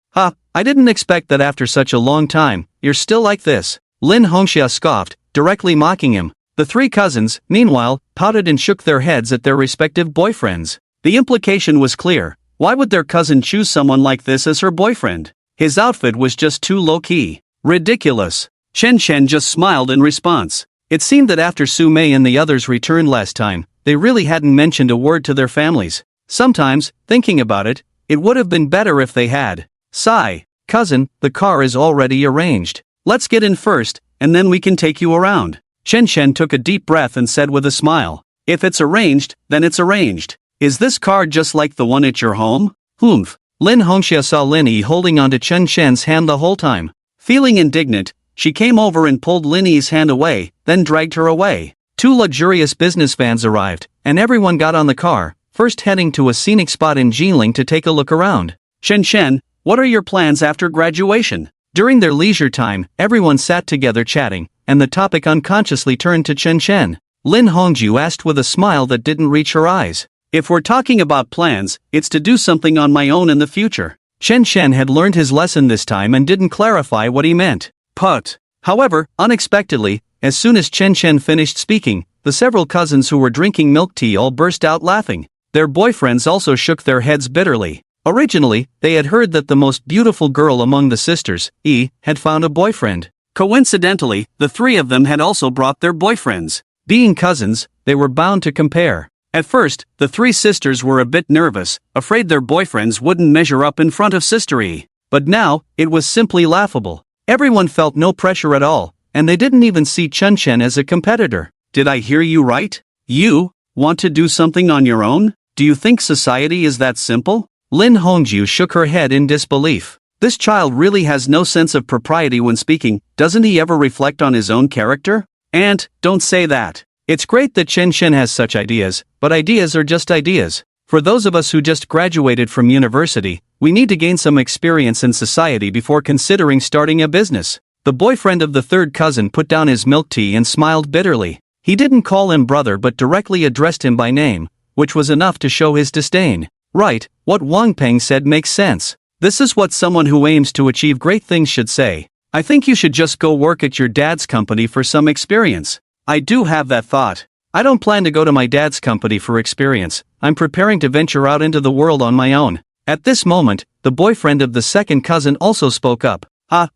I didn't expect that after such a long time, you're still like this. Lin Hongxia scoffed, directly mocking him. The 3 cousins, meanwhile, pouted and shook their heads at their respective boyfriends. The implication was clear. Why would their cousin choose someone like this as her boyfriend? His outfit was just too low-key. Ridiculous. Chen Chen just smiled in response. It seemed that after Su Mei and the others returned last time, they really hadn't mentioned a word to their families. Sometimes, thinking about it, it would have been better if they had. Sigh. Cousin, the car is already arranged. Let's get in first, and then we can take you around. Chen Chen took a deep breath and said with a smile. If it's arranged, then it's arranged. Is this car just like the one at your home? Humph. Lin Hongxia saw Lin Yi holding onto Chen Shen's hand the whole time. Feeling indignant, she came over and pulled Lin Yi's hand away, then dragged her away. 2 luxurious business vans arrived, and everyone got on the car, first heading to a scenic spot in Jinling to take a look around. Chen Shen, what are your plans after graduation? During their leisure time, everyone sat together chatting, and the topic unconsciously turned to Chen Shen. Lin Hongju asked with a smile that didn't reach her eyes. If we're talking about plans, it's to do something on my own in the future. Chen Shen had learned his lesson this time and didn't clarify what he meant. But, however, unexpectedly, as soon as Chen Shen finished speaking, the several cousins who were drinking milk tea all burst out laughing. Their boyfriends also shook their heads bitterly. Originally, they had heard that the most beautiful girl among the sisters, Yi, had found a boyfriend. Coincidentally, the 3 of them had also brought their boyfriends. Being cousins, they were bound to compare. At first, the 3 sisters were a bit nervous, afraid their boyfriends wouldn't measure up in front of Sister Yi. But now, it was simply laughable. Everyone felt no pressure at all, and they didn't even see Chen Chen as a competitor. Did I hear you right? You want to do something on your own? Do you think society is that simple? Lin Hongju shook her head in disbelief. This child really has no sense of propriety when speaking. Doesn't he ever reflect on his own character? And, don't say that. It's great that Chen Chen has such ideas, but ideas are just ideas. For those of us who just graduated from university, we need to gain some experience in society before considering starting a business. The boyfriend of the 3rd cousin put down his milk tea and smiled bitterly. He didn't call him brother but directly addressed him by name, which was enough to show his disdain. Right, what Wang Peng said makes sense. This is what someone who aims to achieve great things should say. I think you should just go work at your dad's company for some experience. I do have that thought. I don't plan to go to my dad's company for experience. I'm preparing to venture out into the world on my own. At this moment, the boyfriend of the 2nd cousin also spoke up.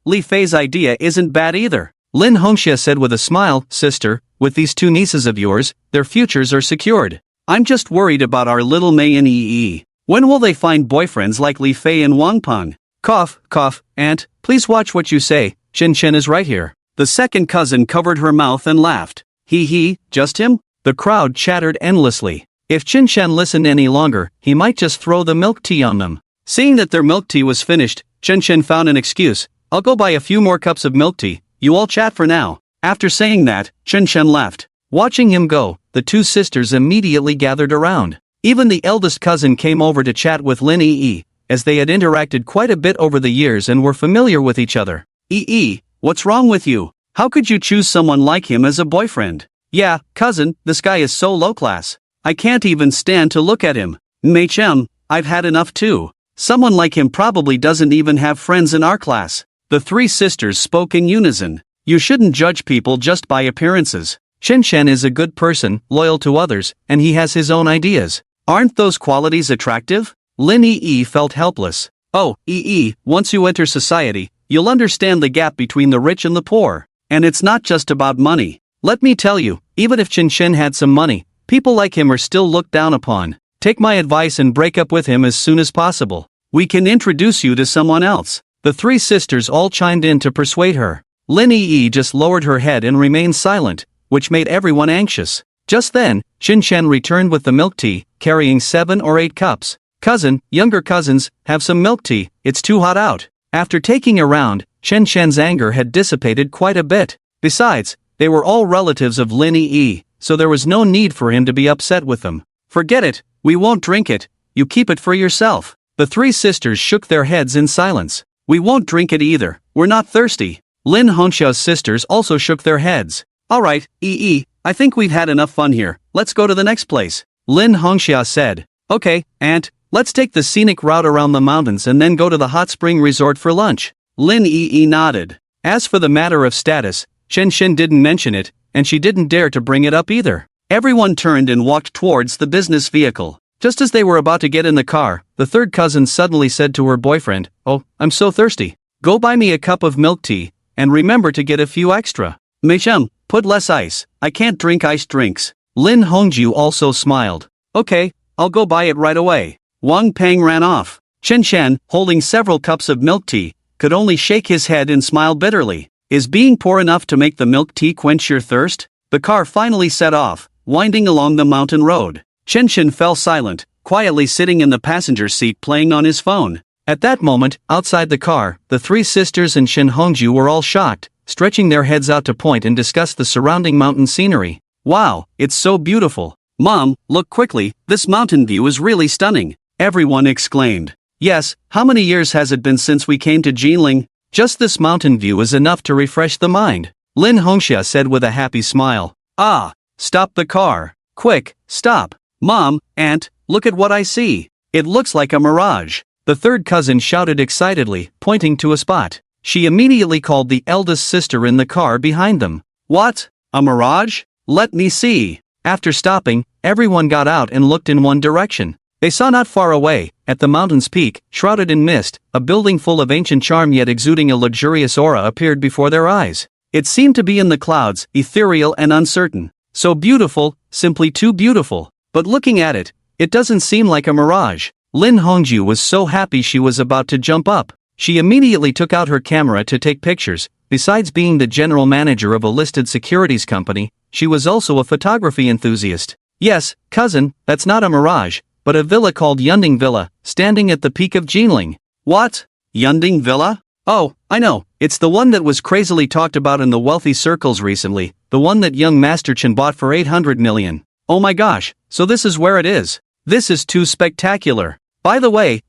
Li Fei's idea isn't bad either. Lin Hongxia said with a smile, Sister, with these 2 nieces of yours, their futures are secured. I'm just worried about our little Mei and Yi. When will they find boyfriends like Li Fei and Wang Peng? Cough, cough, aunt, please watch what you say, Chen Chen is right here. The 2nd cousin covered her mouth and laughed. He, just him? The crowd chattered endlessly. If Chen Chen listened any longer, he might just throw the milk tea on them. Seeing that their milk tea was finished, Chen Chen found an excuse. I'll go buy a few more cups of milk tea, you all chat for now. After saying that, Chen Chen left. Watching him go, the 2 sisters immediately gathered around. Even the eldest cousin came over to chat with Lin Yi, as they had interacted quite a bit over the years and were familiar with each other. Yi, what's wrong with you? How could you choose someone like him as a boyfriend? Yeah, cousin, this guy is so low class. I can't even stand to look at him. Mei Chem, I've had enough too. Someone like him probably doesn't even have friends in our class. The 3 sisters spoke in unison. You shouldn't judge people just by appearances. Chen Chen is a good person, loyal to others, and he has his own ideas. Aren't those qualities attractive? Lin Yi felt helpless. Oh, Yi, once you enter society, you'll understand the gap between the rich and the poor. And it's not just about money. Let me tell you, even if Chen Chen had some money, people like him are still looked down upon. Take my advice and break up with him as soon as possible. We can introduce you to someone else. The 3 sisters all chimed in to persuade her. Lin Yi just lowered her head and remained silent, which made everyone anxious. Just then, Chen Chen returned with the milk tea, carrying 7 or 8 cups. Cousin, younger cousins, have some milk tea, it's too hot out. After taking a round, Chen Chen's anger had dissipated quite a bit. Besides, they were all relatives of Lin Yi, so there was no need for him to be upset with them. Forget it, we won't drink it, you keep it for yourself. The 3 sisters shook their heads in silence. We won't drink it either, we're not thirsty. Lin Hongxia's sisters also shook their heads. Alright, Yi, I think we've had enough fun here, let's go to the next place. Lin Hongxia said. Okay, aunt, let's take the scenic route around the mountains and then go to the hot spring resort for lunch. Lin Yi nodded. As for the matter of status, Chen Chen didn't mention it, and she didn't dare to bring it up either. Everyone turned and walked towards the business vehicle. Just as they were about to get in the car, the third cousin suddenly said to her boyfriend, "Oh, I'm so thirsty. Go buy me a cup of milk tea, and remember to get a few extra. Meisham, put less ice, I can't drink iced drinks." Lin Hongju also smiled. "Okay, I'll go buy it right away." Wang Peng ran off. Chen Shan, holding several cups of milk tea, could only shake his head and smile bitterly. Is being poor enough to make the milk tea quench your thirst? The car finally set off, winding along the mountain road. Chen Shan fell silent, quietly sitting in the passenger seat playing on his phone. At that moment, outside the car, the three sisters and Shin Hongju were all shocked, stretching their heads out to point and discuss the surrounding mountain scenery. "Wow, it's so beautiful. Mom, look quickly, this mountain view is really stunning," everyone exclaimed. "Yes, how many years has it been since we came to Jinling? Just this mountain view is enough to refresh the mind," Lin Hongxia said with a happy smile. "Ah, stop the car. Quick, stop. Mom, Aunt, look at what I see. It looks like a mirage," the third cousin shouted excitedly, pointing to a spot. She immediately called the eldest sister in the car behind them. "What? A mirage? Let me see." After stopping, everyone got out and looked in one direction. They saw not far away, at the mountain's peak, shrouded in mist, a building full of ancient charm yet exuding a luxurious aura appeared before their eyes. It seemed to be in the clouds, ethereal and uncertain. So beautiful, simply too beautiful. But looking at it, it doesn't seem like a mirage. Lin Hongju was so happy she was about to jump up. She immediately took out her camera to take pictures. Besides being the general manager of a listed securities company, she was also a photography enthusiast. "Yes, cousin, that's not a mirage, but a villa called Yunding Villa, standing at the peak of Jinling." "What? Yunding Villa? Oh, I know, it's the one that was crazily talked about in the wealthy circles recently, the one that young Master Chen bought for 800 million. Oh my gosh, so this is where it is. This is too spectacular. By the way,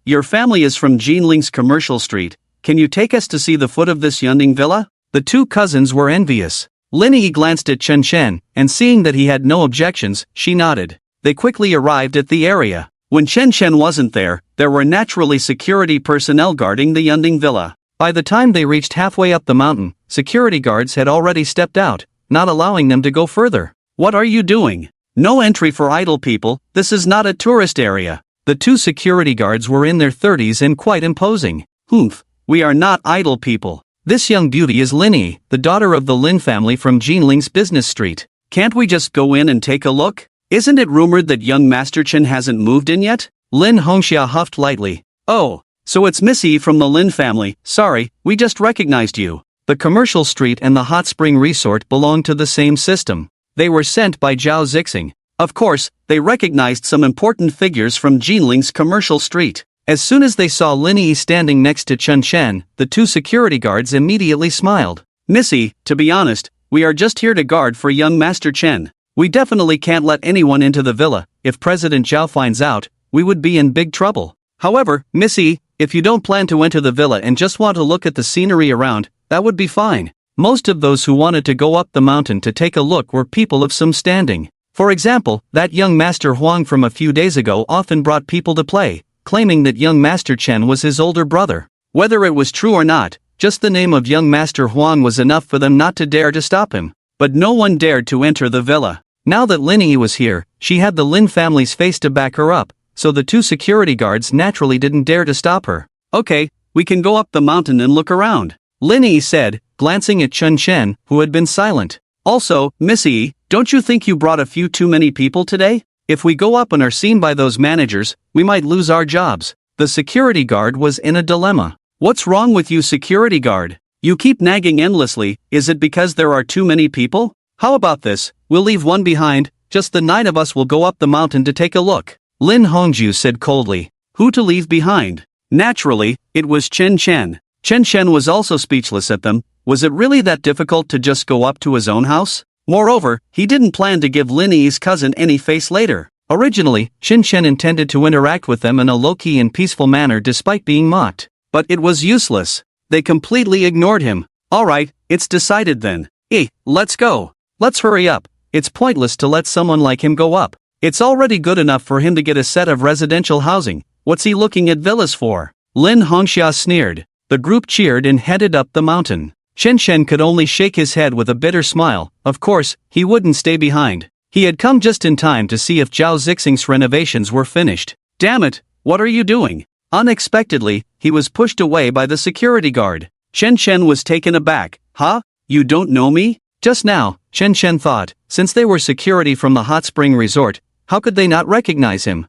your family is from Jinling's Commercial Street. Can you take us to see the foot of this Yunding Villa?" The two cousins were envious. Lin Yi glanced at Chen Shen, and seeing that he had no objections, she nodded. They quickly arrived at the area. When Chen Shen wasn't there, there were naturally security personnel guarding the Yunding Villa. By the time they reached halfway up the mountain, security guards had already stepped out, not allowing them to go further. "What are you doing? No entry for idle people, this is not a tourist area." The two security guards were in their 30s and quite imposing. "Humph, we are not idle people. This young beauty is Lin Yi, the daughter of the Lin family from Jinling's business street. Can't we just go in and take a look? Isn't it rumored that young Master Chen hasn't moved in yet?" Lin Hongxia huffed lightly. "Oh, so it's Miss Yi from the Lin family. Sorry, we just recognized you." The Commercial Street and the Hot Spring Resort belonged to the same system. They were sent by Zhao Zixing. Of course, they recognized some important figures from Jinling's Commercial Street. As soon as they saw Lin Yi standing next to Chen Shen, the two security guards immediately smiled. "Missy, to be honest, we are just here to guard for young Master Chen. We definitely can't let anyone into the villa. If President Zhao finds out, we would be in big trouble. However, Missy, if you don't plan to enter the villa and just want to look at the scenery around, that would be fine." Most of those who wanted to go up the mountain to take a look were people of some standing. For example, that young Master Huang from a few days ago often brought people to play, claiming that young Master Chen was his older brother. Whether it was true or not, just the name of young Master Huang was enough for them not to dare to stop him. But no one dared to enter the villa. Now that Lin Yi was here, she had the Lin family's face to back her up, so the two security guards naturally didn't dare to stop her. "Okay, we can go up the mountain and look around," Lin Yi said, glancing at Chen Shen, who had been silent. "Also, Miss Yi, don't you think you brought a few too many people today? If we go up and are seen by those managers, we might lose our jobs." The security guard was in a dilemma. "What's wrong with you, security guard? You keep nagging endlessly, is it because there are too many people? How about this, we'll leave one behind, just the 9 of us will go up the mountain to take a look," Lin Hongju said coldly. Who to leave behind? Naturally, it was Chen Shen. Chen Shen was also speechless at them. Was it really that difficult to just go up to his own house? Moreover, he didn't plan to give Lin Yi's cousin any face later. Originally, Chen Shen intended to interact with them in a low-key and peaceful manner despite being mocked. But it was useless. They completely ignored him. "Alright, it's decided then. Let's go. Let's hurry up. It's pointless to let someone like him go up. It's already good enough for him to get a set of residential housing. What's he looking at villas for?" Lin Hongxia sneered. The group cheered and headed up the mountain. Chen Shen could only shake his head with a bitter smile. Of course, he wouldn't stay behind. He had come just in time to see if Zhao Zixing's renovations were finished. Damn it, what are you doing? Unexpectedly, he was pushed away by the security guard. Chen Chen was taken aback. Huh? You don't know me? Just now, Chen Chen thought, since they were security from the hot spring resort, how could they not recognize him?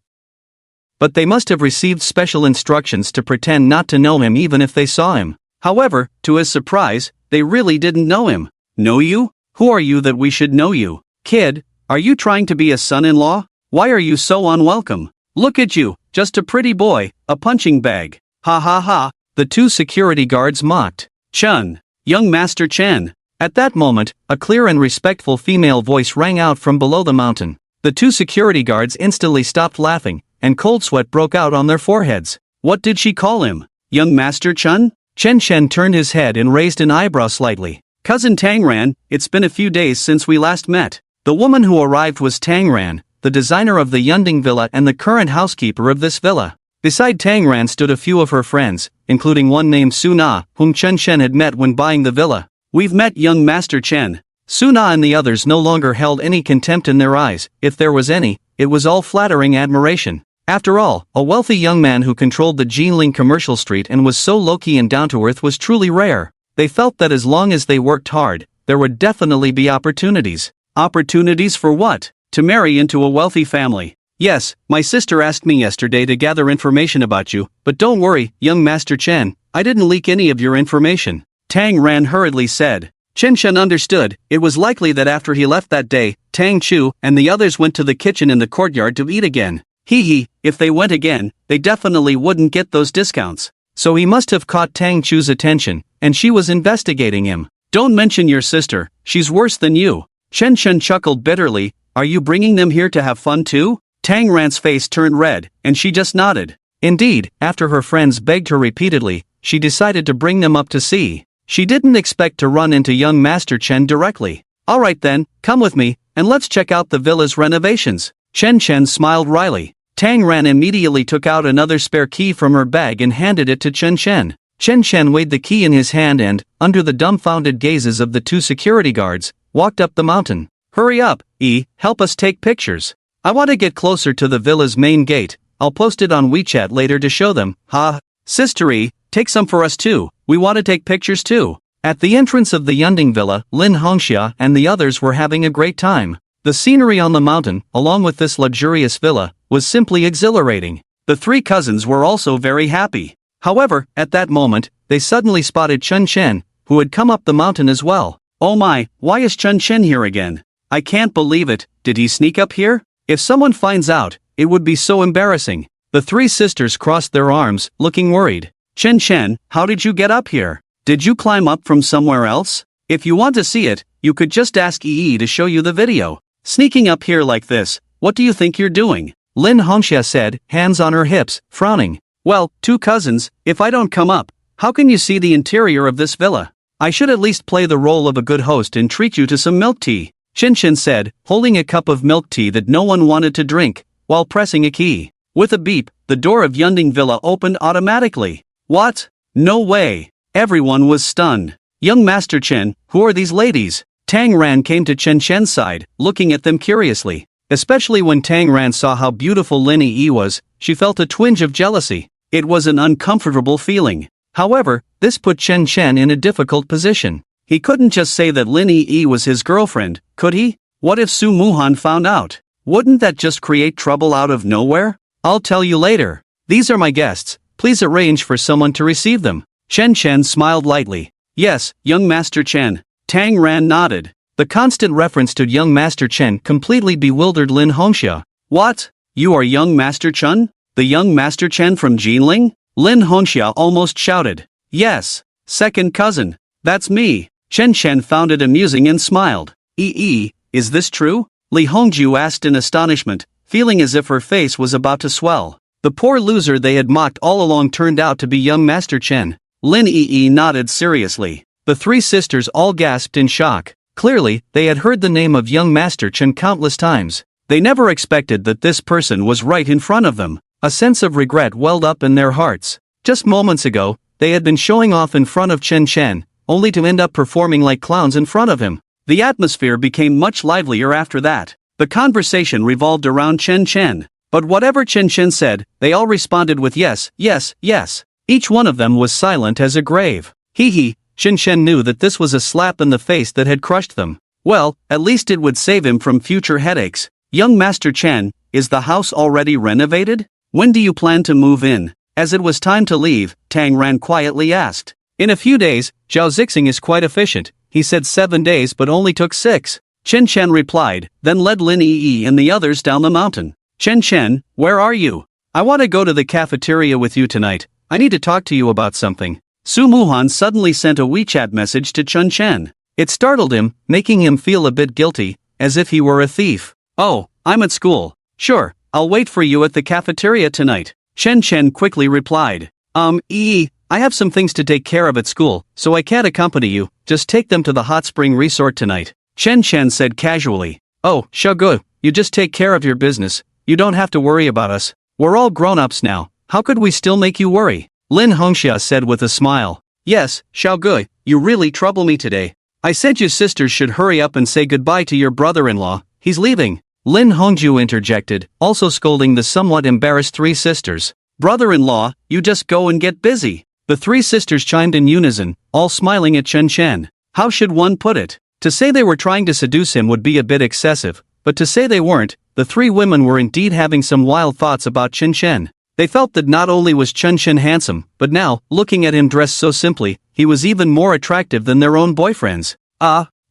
But they must have received special instructions to pretend not to know him even if they saw him. However, to his surprise, they really didn't know him. Know you? Who are you that we should know you? Kid, are you trying to be a son-in-law? Why are you so unwelcome? Look at you, just a pretty boy, a punching bag. Ha ha ha, the two security guards mocked. Chun, young Master Chen. At that moment, a clear and respectful female voice rang out from below the mountain. The two security guards instantly stopped laughing, and cold sweat broke out on their foreheads. What did she call him? Young Master Chun? Chen Chen turned his head and raised an eyebrow slightly. Cousin Tangran, it's been a few days since we last met. The woman who arrived was Tangran, the designer of the Yunding Villa and the current housekeeper of this villa. Beside Tangran stood a few of her friends, including one named Suna, whom Chen Chen had met when buying the villa. We've met young Master Chen. Suna and the others no longer held any contempt in their eyes. If there was any, it was all flattering admiration. After all, a wealthy young man who controlled the Jinling commercial street and was so low-key and down-to-earth was truly rare. They felt that as long as they worked hard, there would definitely be opportunities. Opportunities for what? To marry into a wealthy family. Yes, my sister asked me yesterday to gather information about you, but don't worry, young Master Chen, I didn't leak any of your information. Tang Ran hurriedly said. Chen Chen understood. It was likely that after he left that day, Tang Chu and the others went to the kitchen in the courtyard to eat again. If they went again, they definitely wouldn't get those discounts. So he must have caught Tang Chu's attention, and she was investigating him. Don't mention your sister, she's worse than you. Chen Chen chuckled bitterly. Are you bringing them here to have fun too? Tang Ran's face turned red, and she just nodded. Indeed, after her friends begged her repeatedly, she decided to bring them up to see. She didn't expect to run into young Master Chen directly. Alright then, come with me, and let's check out the villa's renovations. Chen Chen smiled wryly. Tang Ran immediately took out another spare key from her bag and handed it to Chen Chen. Chen Chen weighed the key in his hand and, under the dumbfounded gazes of the two security guards, walked up the mountain. Hurry up, help us take pictures. I want to get closer to the villa's main gate. I'll post it on WeChat later to show them. Ha. Sister take some for us too. We want to take pictures too. At the entrance of the Yunding Villa, Lin Hongxia and the others were having a great time. The scenery on the mountain, along with this luxurious villa, was simply exhilarating. The three cousins were also very happy. However, at that moment, they suddenly spotted Chen Chen, who had come up the mountain as well. Oh my, why is Chen Chen here again? I can't believe it, did he sneak up here? If someone finds out, it would be so embarrassing. The three sisters crossed their arms, looking worried. Chen Chen, how did you get up here? Did you climb up from somewhere else? If you want to see it, you could just ask Yi to show you the video. Sneaking up here like this, what do you think you're doing? Lin Hongxia said, hands on her hips, frowning. Well, two cousins, if I don't come up, how can you see the interior of this villa? I should at least play the role of a good host and treat you to some milk tea, Chen Chen said, holding a cup of milk tea that no one wanted to drink, while pressing a key. With a beep, the door of Yunding Villa opened automatically. What? No way. Everyone was stunned. Young Master Chen, who are these ladies? Tang Ran came to Chen Chen's side, looking at them curiously. Especially when Tang Ran saw how beautiful Lin Yi was, she felt a twinge of jealousy. It was an uncomfortable feeling. However, this put Chen Chen in a difficult position. He couldn't just say that Lin Yi was his girlfriend, could he? What if Su Muhan found out? Wouldn't that just create trouble out of nowhere? I'll tell you later. These are my guests, please arrange for someone to receive them. Chen Chen smiled lightly. Yes, young Master Chen. Tang Ran nodded. The constant reference to young Master Chen completely bewildered Lin Hongxia. What? You are young Master Chen? The young Master Chen from Jinling? Lin Hongxia almost shouted. Yes. Second cousin. That's me. Chen Chen found it amusing and smiled. Is this true? Li Hongju asked in astonishment, feeling as if her face was about to swell. The poor loser they had mocked all along turned out to be young Master Chen. Lin nodded seriously. The three sisters all gasped in shock. Clearly, they had heard the name of young Master Chen countless times. They never expected that this person was right in front of them. A sense of regret welled up in their hearts. Just moments ago, they had been showing off in front of Chen Chen, only to end up performing like clowns in front of him. The atmosphere became much livelier after that. The conversation revolved around Chen Chen. But whatever Chen Chen said, they all responded with yes, yes, yes. Each one of them was silent as a grave. Hee. Chen Chen knew that this was a slap in the face that had crushed them. Well, at least it would save him from future headaches. Young Master Chen, is the house already renovated? When do you plan to move in? As it was time to leave, Tang Ran quietly asked. In a few days, Zhao Zixing is quite efficient. He said 7 days but only took 6. Chen Chen replied, then led Lin Yi and the others down the mountain. Chen Chen, where are you? I want to go to the cafeteria with you tonight. I need to talk to you about something. Su Muhan suddenly sent a WeChat message to Chen Chen. It startled him, making him feel a bit guilty, as if he were a thief. Oh, I'm at school. Sure, I'll wait for you at the cafeteria tonight. Chen Chen quickly replied. I have some things to take care of at school, so I can't accompany you. Just take them to the hot spring resort tonight. Chen Chen said casually. Oh, Xiaogu, you just take care of your business. You don't have to worry about us. We're all grown-ups now. How could we still make you worry? Lin Hongxia said with a smile. Yes, Xiaogu, you really trouble me today. I said you sisters should hurry up and say goodbye to your brother-in-law. He's leaving. Lin Hongju interjected, also scolding the somewhat embarrassed 3 sisters. Brother-in-law, you just go and get busy. The 3 sisters chimed in unison, all smiling at Chen Chen. How should one put it? To say they were trying to seduce him would be a bit excessive, but to say they weren't, the 3 women were indeed having some wild thoughts about Chen Chen. They felt that not only was Chen Chen handsome, but now, looking at him dressed so simply, he was even more attractive than their own boyfriends.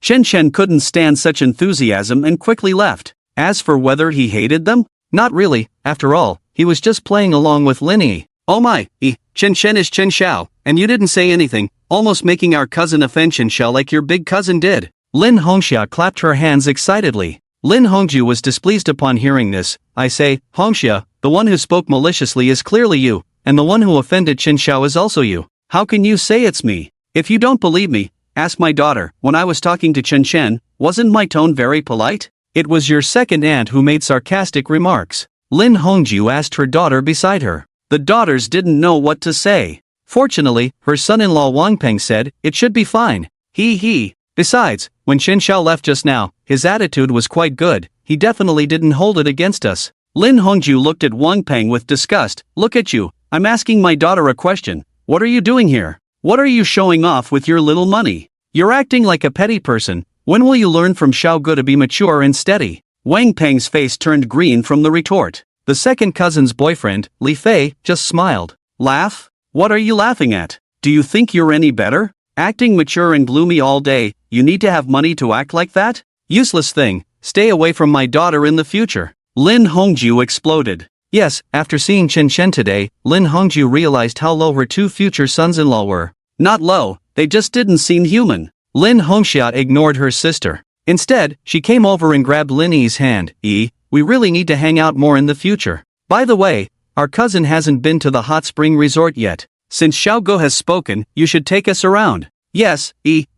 Chen Chen couldn't stand such enthusiasm and quickly left. As for whether he hated them? Not really, after all, he was just playing along with Lin Yi. Oh my, Chen Chen is Chen Xiao, and you didn't say anything, almost making our cousin offend Chen Xiao like your big cousin did. Lin Hongxia clapped her hands excitedly. Lin Hongju was displeased upon hearing this. I say, Hongxia, the one who spoke maliciously is clearly you, and the one who offended Chen Xiao is also you. How can you say it's me? If you don't believe me, ask my daughter. When I was talking to Chen Chen, wasn't my tone very polite? It was your second aunt who made sarcastic remarks. Lin Hongju asked her daughter beside her. The daughters didn't know what to say. Fortunately, her son-in-law Wang Peng said, it should be fine. He. Besides, when Chen Xiao left just now, his attitude was quite good. He definitely didn't hold it against us. Lin Hongju looked at Wang Peng with disgust. Look at you. I'm asking my daughter a question. What are you doing here? What are you showing off with your little money? You're acting like a petty person. When will you learn from Xiaogu to be mature and steady? Wang Peng's face turned green from the retort. The second cousin's boyfriend, Li Fei, just smiled. Laugh? What are you laughing at? Do you think you're any better? Acting mature and gloomy all day, you need to have money to act like that? Useless thing, stay away from my daughter in the future. Lin Hongju exploded. Yes, after seeing Chen Chen today, Lin Hongju realized how low her 2 future sons-in-law were. Not low, they just didn't seem human. Lin Hongxia ignored her sister. Instead, she came over and grabbed Lin Yi's hand. We really need to hang out more in the future. By the way, our cousin hasn't been to the hot spring resort yet. Since Xiaogu has spoken, you should take us around. Yes,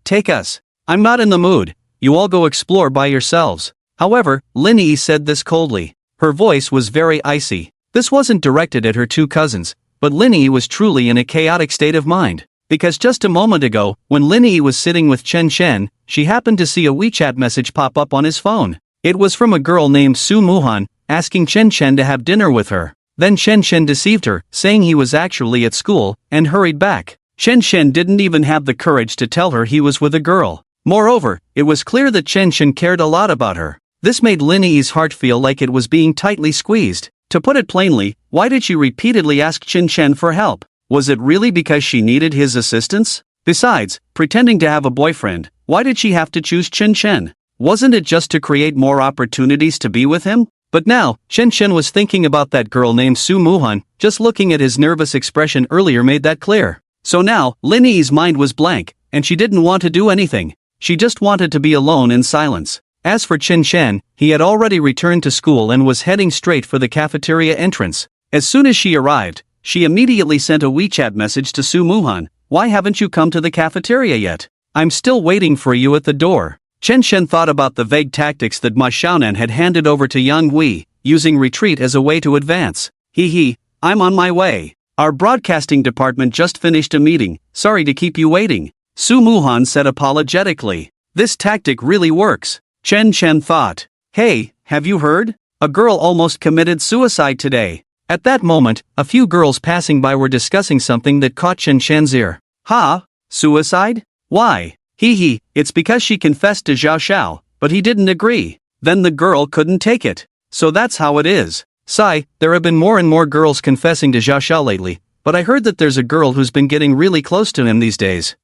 take us. I'm not in the mood. You all go explore by yourselves. However, Lin Yi said this coldly. Her voice was very icy. This wasn't directed at her 2 cousins, but Lin Yi was truly in a chaotic state of mind. Because just a moment ago, when Lin Yi was sitting with Chen Chen, she happened to see a WeChat message pop up on his phone. It was from a girl named Su Muhan, asking Chen Chen to have dinner with her. Then Chen Chen deceived her, saying he was actually at school, and hurried back. Chen Chen didn't even have the courage to tell her he was with a girl. Moreover, it was clear that Chen Chen cared a lot about her. This made Lin Yi's heart feel like it was being tightly squeezed. To put it plainly, why did she repeatedly ask Chen Chen for help? Was it really because she needed his assistance? Besides, pretending to have a boyfriend, why did she have to choose Chen Chen? Wasn't it just to create more opportunities to be with him? But now, Chen Chen was thinking about that girl named Su Muhan. Just looking at his nervous expression earlier made that clear. So now, Lin Yi's mind was blank, and she didn't want to do anything. She just wanted to be alone in silence. As for Chen Chen, he had already returned to school and was heading straight for the cafeteria entrance. As soon as she arrived, she immediately sent a WeChat message to Su Muhan. Why haven't you come to the cafeteria yet? I'm still waiting for you at the door. Chen Chen thought about the vague tactics that Ma Xiaonan had handed over to Yang Hui, using retreat as a way to advance. I'm on my way. Our broadcasting department just finished a meeting, sorry to keep you waiting. Su Muhan said apologetically. This tactic really works. Chen Chen thought. Hey, have you heard? A girl almost committed suicide today. At that moment, a few girls passing by were discussing something that caught Chen Shen's ear. Ha? Suicide? Why? Hee, it's because she confessed to Zhao Xiao, but he didn't agree. Then the girl couldn't take it. So that's how it is. Sigh, there have been more and more girls confessing to Zhao Xiao lately, but I heard that there's a girl who's been getting really close to him these days.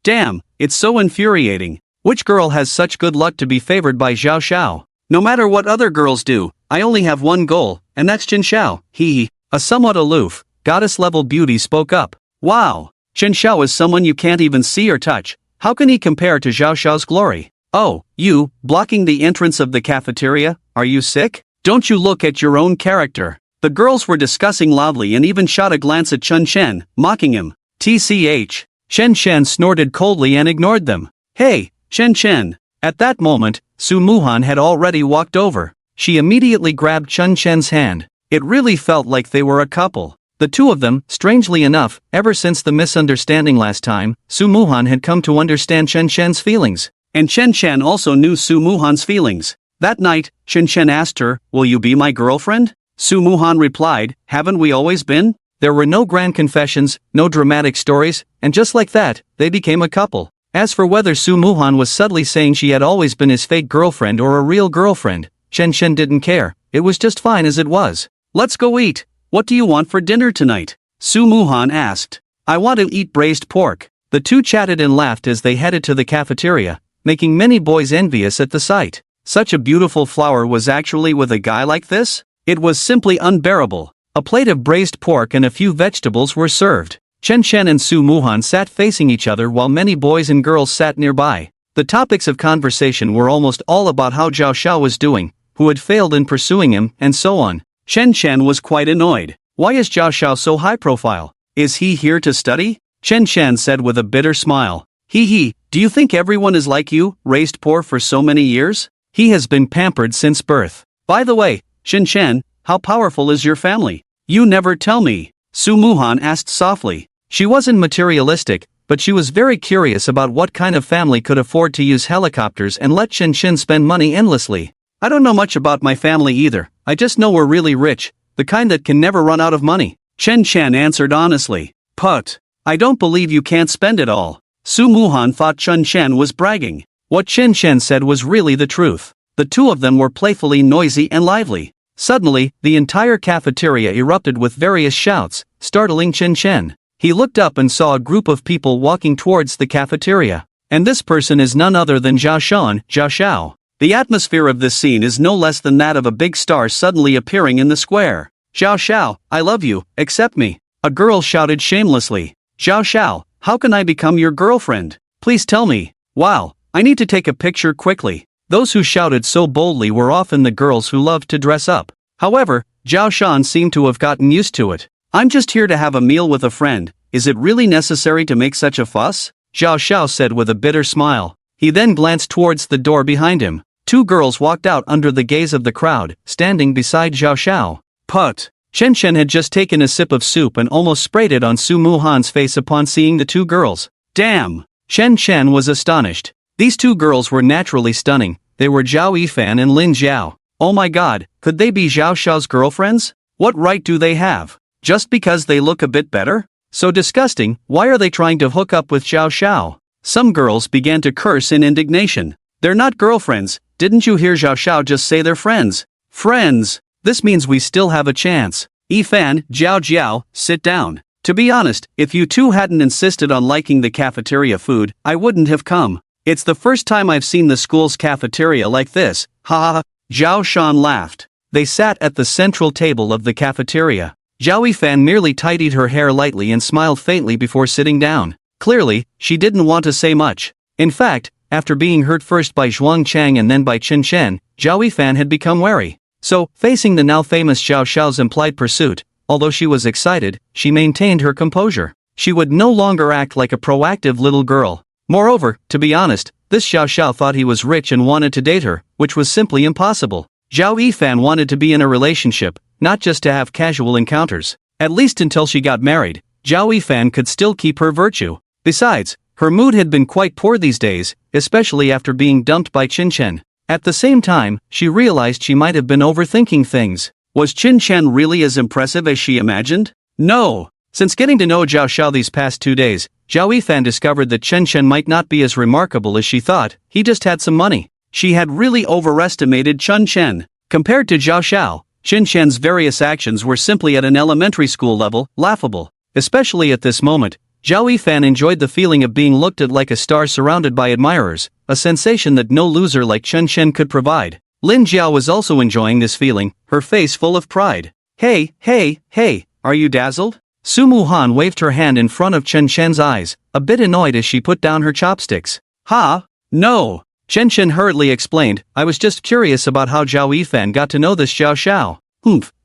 Damn, it's so infuriating. Which girl has such good luck to be favored by Zhao Xiao? No matter what other girls do, I only have one goal, and that's Chen Xiao. Hee. A somewhat aloof, goddess-level beauty spoke up. Wow, Chen Xiao is someone you can't even see or touch. How can he compare to Zhao Xiao's glory? Oh, you, blocking the entrance of the cafeteria, are you sick? Don't you look at your own character? The girls were discussing loudly and even shot a glance at Chen Shen, mocking him. TCH. Chen Shen snorted coldly and ignored them. Hey, Chen Shen. At that moment, Su Muhan had already walked over. She immediately grabbed Chen Shen's hand. It really felt like they were a couple. The two of them, strangely enough, ever since the misunderstanding last time, Su Muhan had come to understand Chen Shen's feelings. And Chen Shen also knew Su Muhan's feelings. That night, Chen Shen asked her, "Will you be my girlfriend?" Su Muhan replied, "Haven't we always been?" There were no grand confessions, no dramatic stories, and just like that, they became a couple. As for whether Su Muhan was subtly saying she had always been his fake girlfriend or a real girlfriend, Chen Shen didn't care. It was just fine as it was. Let's go eat. What do you want for dinner tonight? Su Muhan asked. I want to eat braised pork. The two chatted and laughed as they headed to the cafeteria, making many boys envious at the sight. Such a beautiful flower was actually with a guy like this? It was simply unbearable. A plate of braised pork and a few vegetables were served. Chen Shen and Su Muhan sat facing each other while many boys and girls sat nearby. The topics of conversation were almost all about how Zhao Xiao was doing, who had failed in pursuing him, and so on. Chen Shen was quite annoyed. Why is Zhao Xiao so high profile? Is he here to study? Chen Shen said with a bitter smile. Hee, do you think everyone is like you, raised poor for so many years? He has been pampered since birth. By the way, Chen Shen, how powerful is your family? You never tell me. Su Muhan asked softly. She wasn't materialistic, but she was very curious about what kind of family could afford to use helicopters and let Chen Shen spend money endlessly. I don't know much about my family either, I just know we're really rich, the kind that can never run out of money. Chen Shen answered honestly. Put. I don't believe you can't spend it all. Su Muhan thought Chen Shen was bragging. What Chen Shen said was really the truth. The two of them were playfully noisy and lively. Suddenly, the entire cafeteria erupted with various shouts, startling Chen Shen. He looked up and saw a group of people walking towards the cafeteria. And this person is none other than Zhao Xiao. The atmosphere of this scene is no less than that of a big star suddenly appearing in the square. Zhao Xiao, I love you, accept me. A girl shouted shamelessly. Zhao Xiao, how can I become your girlfriend? Please tell me. Wow, I need to take a picture quickly. Those who shouted so boldly were often the girls who loved to dress up. However, Zhao Shan seemed to have gotten used to it. I'm just here to have a meal with a friend, is it really necessary to make such a fuss? Zhao Xiao said with a bitter smile. He then glanced towards the door behind him. Two girls walked out under the gaze of the crowd, standing beside Zhao Xiao. Put. Chen Shen had just taken a sip of soup and almost sprayed it on Su Muhan's face upon seeing the two girls. Damn! Chen Shen was astonished. These two girls were naturally stunning. They were Zhao Yifan and Lin Zhao. Oh my god, could they be Zhao Xiao's girlfriends? What right do they have? Just because they look a bit better? So disgusting, why are they trying to hook up with Zhao Xiao? Some girls began to curse in indignation. They're not girlfriends, didn't you hear Zhao Xiao just say they're friends? Friends! This means we still have a chance. Yifan, Jiao, sit down. To be honest, if you two hadn't insisted on liking the cafeteria food, I wouldn't have come. It's the first time I've seen the school's cafeteria like this, ha ha. Zhao Shan laughed. They sat at the central table of the cafeteria. Zhao Yifan merely tidied her hair lightly and smiled faintly before sitting down. Clearly, she didn't want to say much. In fact, after being hurt first by Zhuang Chang and then by Chen Shen, Zhao Yifan had become wary. So, facing the now famous Zhao Xiao's implied pursuit, although she was excited, she maintained her composure. She would no longer act like a proactive little girl. Moreover, to be honest, this Zhao Xiao thought he was rich and wanted to date her, which was simply impossible. Zhao Yifan wanted to be in a relationship, not just to have casual encounters. At least until she got married, Zhao Yifan could still keep her virtue. Besides, her mood had been quite poor these days, especially after being dumped by Chen Shen. At the same time, she realized she might have been overthinking things. Was Chen Chen really as impressive as she imagined? No. Since getting to know Zhao Xiao these past 2 days, Zhao Yifan discovered that Chen Chen might not be as remarkable as she thought. He just had some money. She had really overestimated Chen Chen. Compared to Zhao Xiao, Chen Chen's various actions were simply at an elementary school level, laughable. Especially at this moment, Zhao Yifan enjoyed the feeling of being looked at like a star surrounded by admirers, a sensation that no loser like Chen Chen could provide. Lin Jiao was also enjoying this feeling, her face full of pride. Hey, are you dazzled? Su Muhan waved her hand in front of Chen Chen's eyes, a bit annoyed as she put down her chopsticks. No. Chen Chen hurriedly explained, I was just curious about how Zhao Yifan got to know this Zhao Xiao.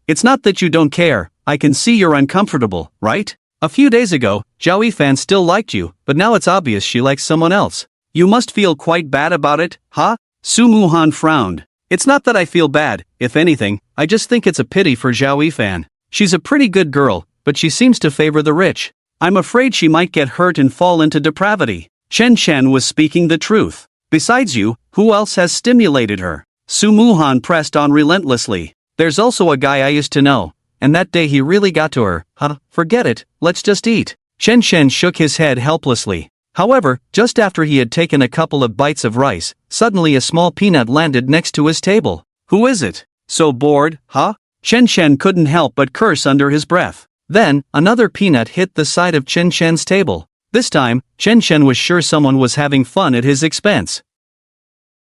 It's not that you don't care, I can see you're uncomfortable, right? A few days ago, Zhao Yifan still liked you, but now it's obvious she likes someone else. You must feel quite bad about it, huh? Su Muhan frowned. It's not that I feel bad, if anything, I just think it's a pity for Zhao Yifan. She's a pretty good girl, but she seems to favor the rich. I'm afraid she might get hurt and fall into depravity. Chen Chen was speaking the truth. Besides you, who else has stimulated her? Su Muhan pressed on relentlessly. There's also a guy I used to know, and that day he really got to her. Forget it, let's just eat. Chen Chen shook his head helplessly. However, just after he had taken a couple of bites of rice, suddenly a small peanut landed next to his table. Who is it? So bored, huh? Chen Chen couldn't help but curse under his breath. Then, another peanut hit the side of Chen Chen's table. This time, Chen Chen was sure someone was having fun at his expense.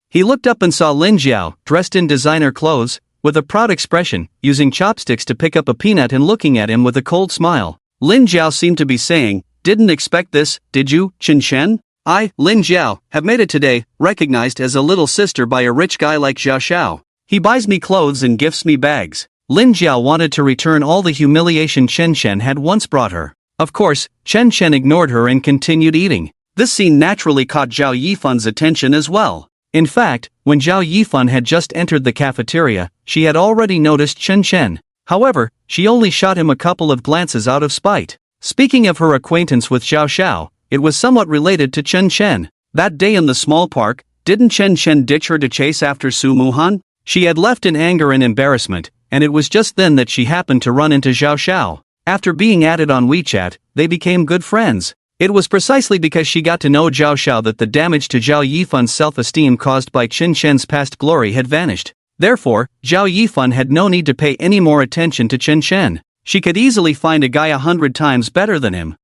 He looked up and saw Lin Jiao, dressed in designer clothes, with a proud expression, using chopsticks to pick up a peanut and looking at him with a cold smile. Lin Jiao seemed to be saying, didn't expect this, did you, Chen Chen? I, Lin Jiao, have made it today, recognized as a little sister by a rich guy like Zhao Xiao. He buys me clothes and gifts me bags. Lin Jiao wanted to return all the humiliation Chen Chen had once brought her. Of course, Chen Chen ignored her and continued eating. This scene naturally caught Zhao Yifan's attention as well. In fact, when Zhao Yifan had just entered the cafeteria, she had already noticed Chen Chen. However, she only shot him a couple of glances out of spite. Speaking of her acquaintance with Zhao Xiao, it was somewhat related to Chen Chen. That day in the small park, didn't Chen Chen ditch her to chase after Su Muhan? She had left in anger and embarrassment, and it was just then that she happened to run into Zhao Xiao. After being added on WeChat, they became good friends. It was precisely because she got to know Zhao Xiao that the damage to Zhao Yifan's self-esteem caused by Chen Chen's past glory had vanished. Therefore, Zhao Yifan had no need to pay any more attention to Chen Chen. She could easily find a guy 100 times better than him.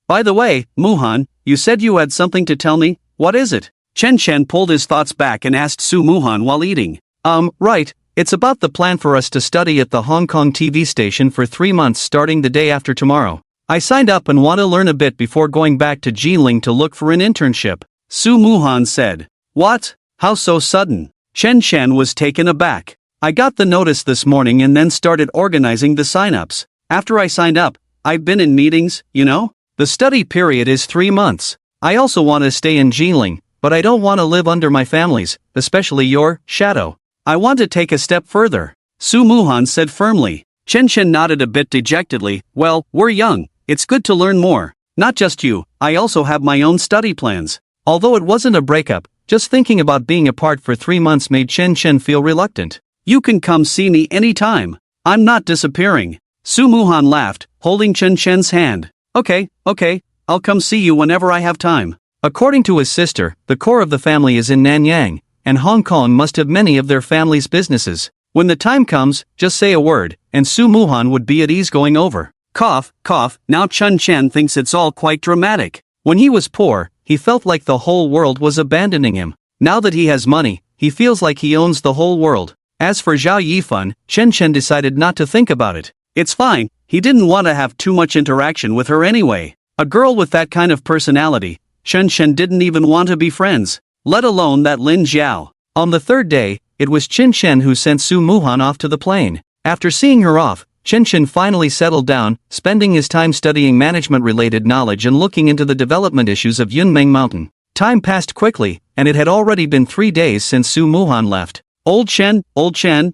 By the way, Muhan, you said you had something to tell me, what is it? Chen Chen pulled his thoughts back and asked Su Muhan while eating. Right, it's about the plan for us to study at the Hong Kong TV station for 3 months starting the day after tomorrow. I signed up and want to learn a bit before going back to Jiling to look for an internship. Su Muhan said. What? How so sudden? Chen Chen was taken aback. I got the notice this morning and then started organizing the sign-ups. After I signed up, I've been in meetings, you know? The study period is 3 months. I also want to stay in Jiling, but I don't want to live under my family's, especially your, shadow. I want to take a step further. Su Muhan said firmly. Chen Chen nodded a bit dejectedly. Well, we're young. It's good to learn more. Not just you, I also have my own study plans. Although it wasn't a breakup, just thinking about being apart for 3 months made Chen Chen feel reluctant. You can come see me anytime. I'm not disappearing. Su Muhan laughed, holding Chen Chen's hand. Okay, I'll come see you whenever I have time. According to his sister, the core of the family is in Nanyang, and Hong Kong must have many of their family's businesses. When the time comes, just say a word, and Su Muhan would be at ease going over. Cough, now Chen Chen thinks it's all quite dramatic. When he was poor, he felt like the whole world was abandoning him. Now that he has money, he feels like he owns the whole world. As for Zhao Yifan, Chen Chen decided not to think about it. It's fine, he didn't want to have too much interaction with her anyway. A girl with that kind of personality, Chen Chen didn't even want to be friends, let alone that Lin Jiao. On the third day, it was Chen Chen who sent Su Muhan off to the plane. After seeing her off, Chen Chen finally settled down, spending his time studying management-related knowledge and looking into the development issues of Yunmeng Mountain. Time passed quickly, and it had already been 3 days since Su Muhan left. Old Chen,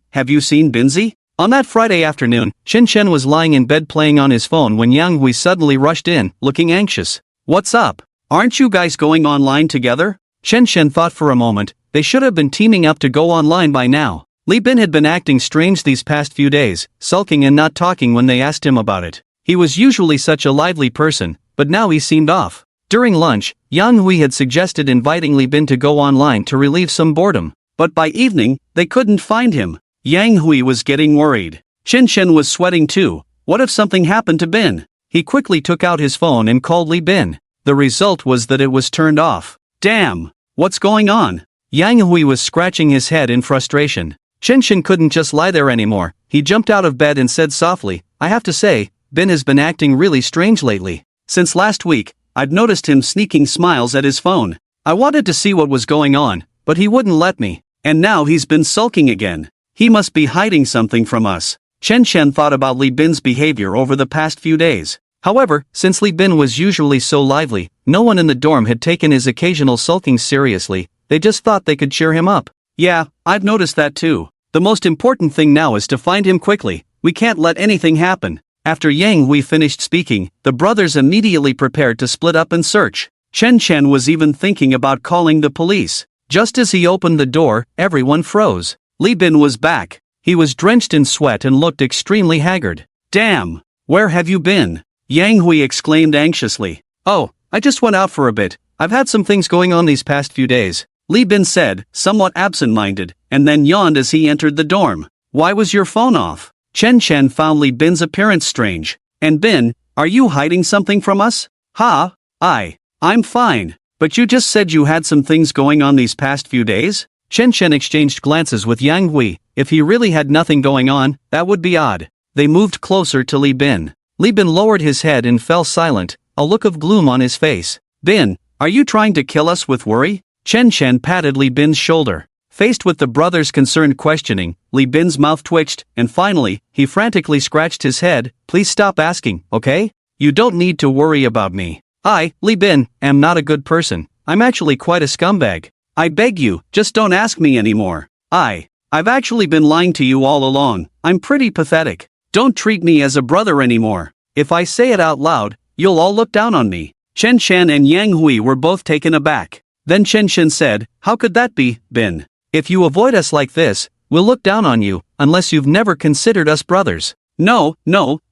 have you seen Binzi? On that Friday afternoon, Chen Chen was lying in bed playing on his phone when Yang Hui suddenly rushed in, looking anxious. What's up? Aren't you guys going online together? Chen Chen thought for a moment, They should have been teaming up to go online by now. Li Bin had been acting strange these past few days, sulking and not talking when they asked him about it. He was usually such a lively person, but now he seemed off. During lunch, Yang Hui had suggested inviting Li Bin to go online to relieve some boredom. But by evening, they couldn't find him. Yang Hui was getting worried. Chen Chen was sweating too. What if something happened to Bin? He quickly took out his phone and called Li Bin. The result was that it was turned off. Damn! What's going on? Yang Hui was scratching his head in frustration. Chen Chen couldn't just lie there anymore. He jumped out of bed and said softly, I have to say, Bin has been acting really strange lately. Since last week, I'd noticed him sneaking smiles at his phone. I wanted to see what was going on, but he wouldn't let me. And now he's been sulking again. He must be hiding something from us. Chen Chen thought about Li Bin's behavior over the past few days. However, since Li Bin was usually so lively, no one in the dorm had taken his occasional sulking seriously. They just thought they could cheer him up. Yeah, I've noticed that too. The most important thing now is to find him quickly. We can't let anything happen. After Yang Hui finished speaking, the brothers immediately prepared to split up and search. Chen Chen was even thinking about calling the police. Just as he opened the door, everyone froze. Li Bin was back. He was drenched in sweat and looked extremely haggard. Damn! Where have you been? Yang Hui exclaimed anxiously. Oh, I just went out for a bit. I've had some things going on these past few days. Li Bin said, somewhat absent-minded, and then yawned as he entered the dorm. Why was your phone off? Chen Chen found Li Bin's appearance strange. And Bin, are you hiding something from us? Ha? I'm fine. But you just said you had some things going on these past few days? Chen Chen exchanged glances with Yang Hui. If he really had nothing going on, that would be odd. They moved closer to Li Bin. Li Bin lowered his head and fell silent, a look of gloom on his face. Bin, are you trying to kill us with worry? Chen Chen patted Li Bin's shoulder. Faced with the brothers' concerned questioning, Li Bin's mouth twitched, and finally, he frantically scratched his head. Please stop asking, okay? You don't need to worry about me. I, Li Bin, am not a good person. I'm actually quite a scumbag. I beg you, just don't ask me anymore. I've actually been lying to you all along. I'm pretty pathetic. Don't treat me as a brother anymore. If I say it out loud, you'll all look down on me. Chen Chen and Yang Hui were both taken aback. Then Chen Chen said, how could that be, Bin? If you avoid us like this, we'll look down on you, unless you've never considered us brothers. No,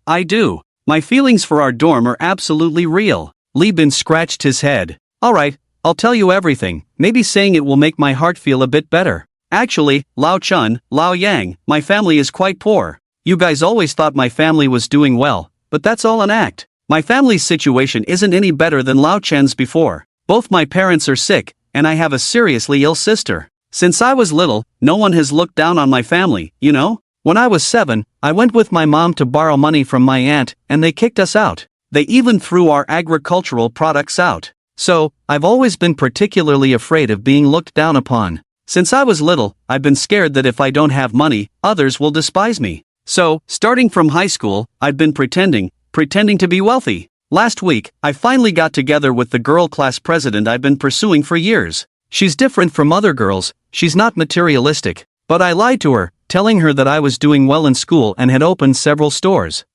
I do. My feelings for our dorm are absolutely real. Li Bin scratched his head. Alright, I'll tell you everything. Maybe saying it will make my heart feel a bit better. Actually, Lao Chun, Lao Yang, my family is quite poor. You guys always thought my family was doing well, but that's all an act. My family's situation isn't any better than Lao Chen's before. Both my parents are sick, and I have a seriously ill sister. Since I was little, no one has looked down on my family, you know? When I was 7, I went with my mom to borrow money from my aunt, and they kicked us out. They even threw our agricultural products out. So, I've always been particularly afraid of being looked down upon. Since I was little, I've been scared that if I don't have money, others will despise me. So, starting from high school, I've been pretending to be wealthy. Last week, I finally got together with the girl class president I've been pursuing for years. She's different from other girls, she's not materialistic. But I lied to her, telling her that I was doing well in school and had opened several stores.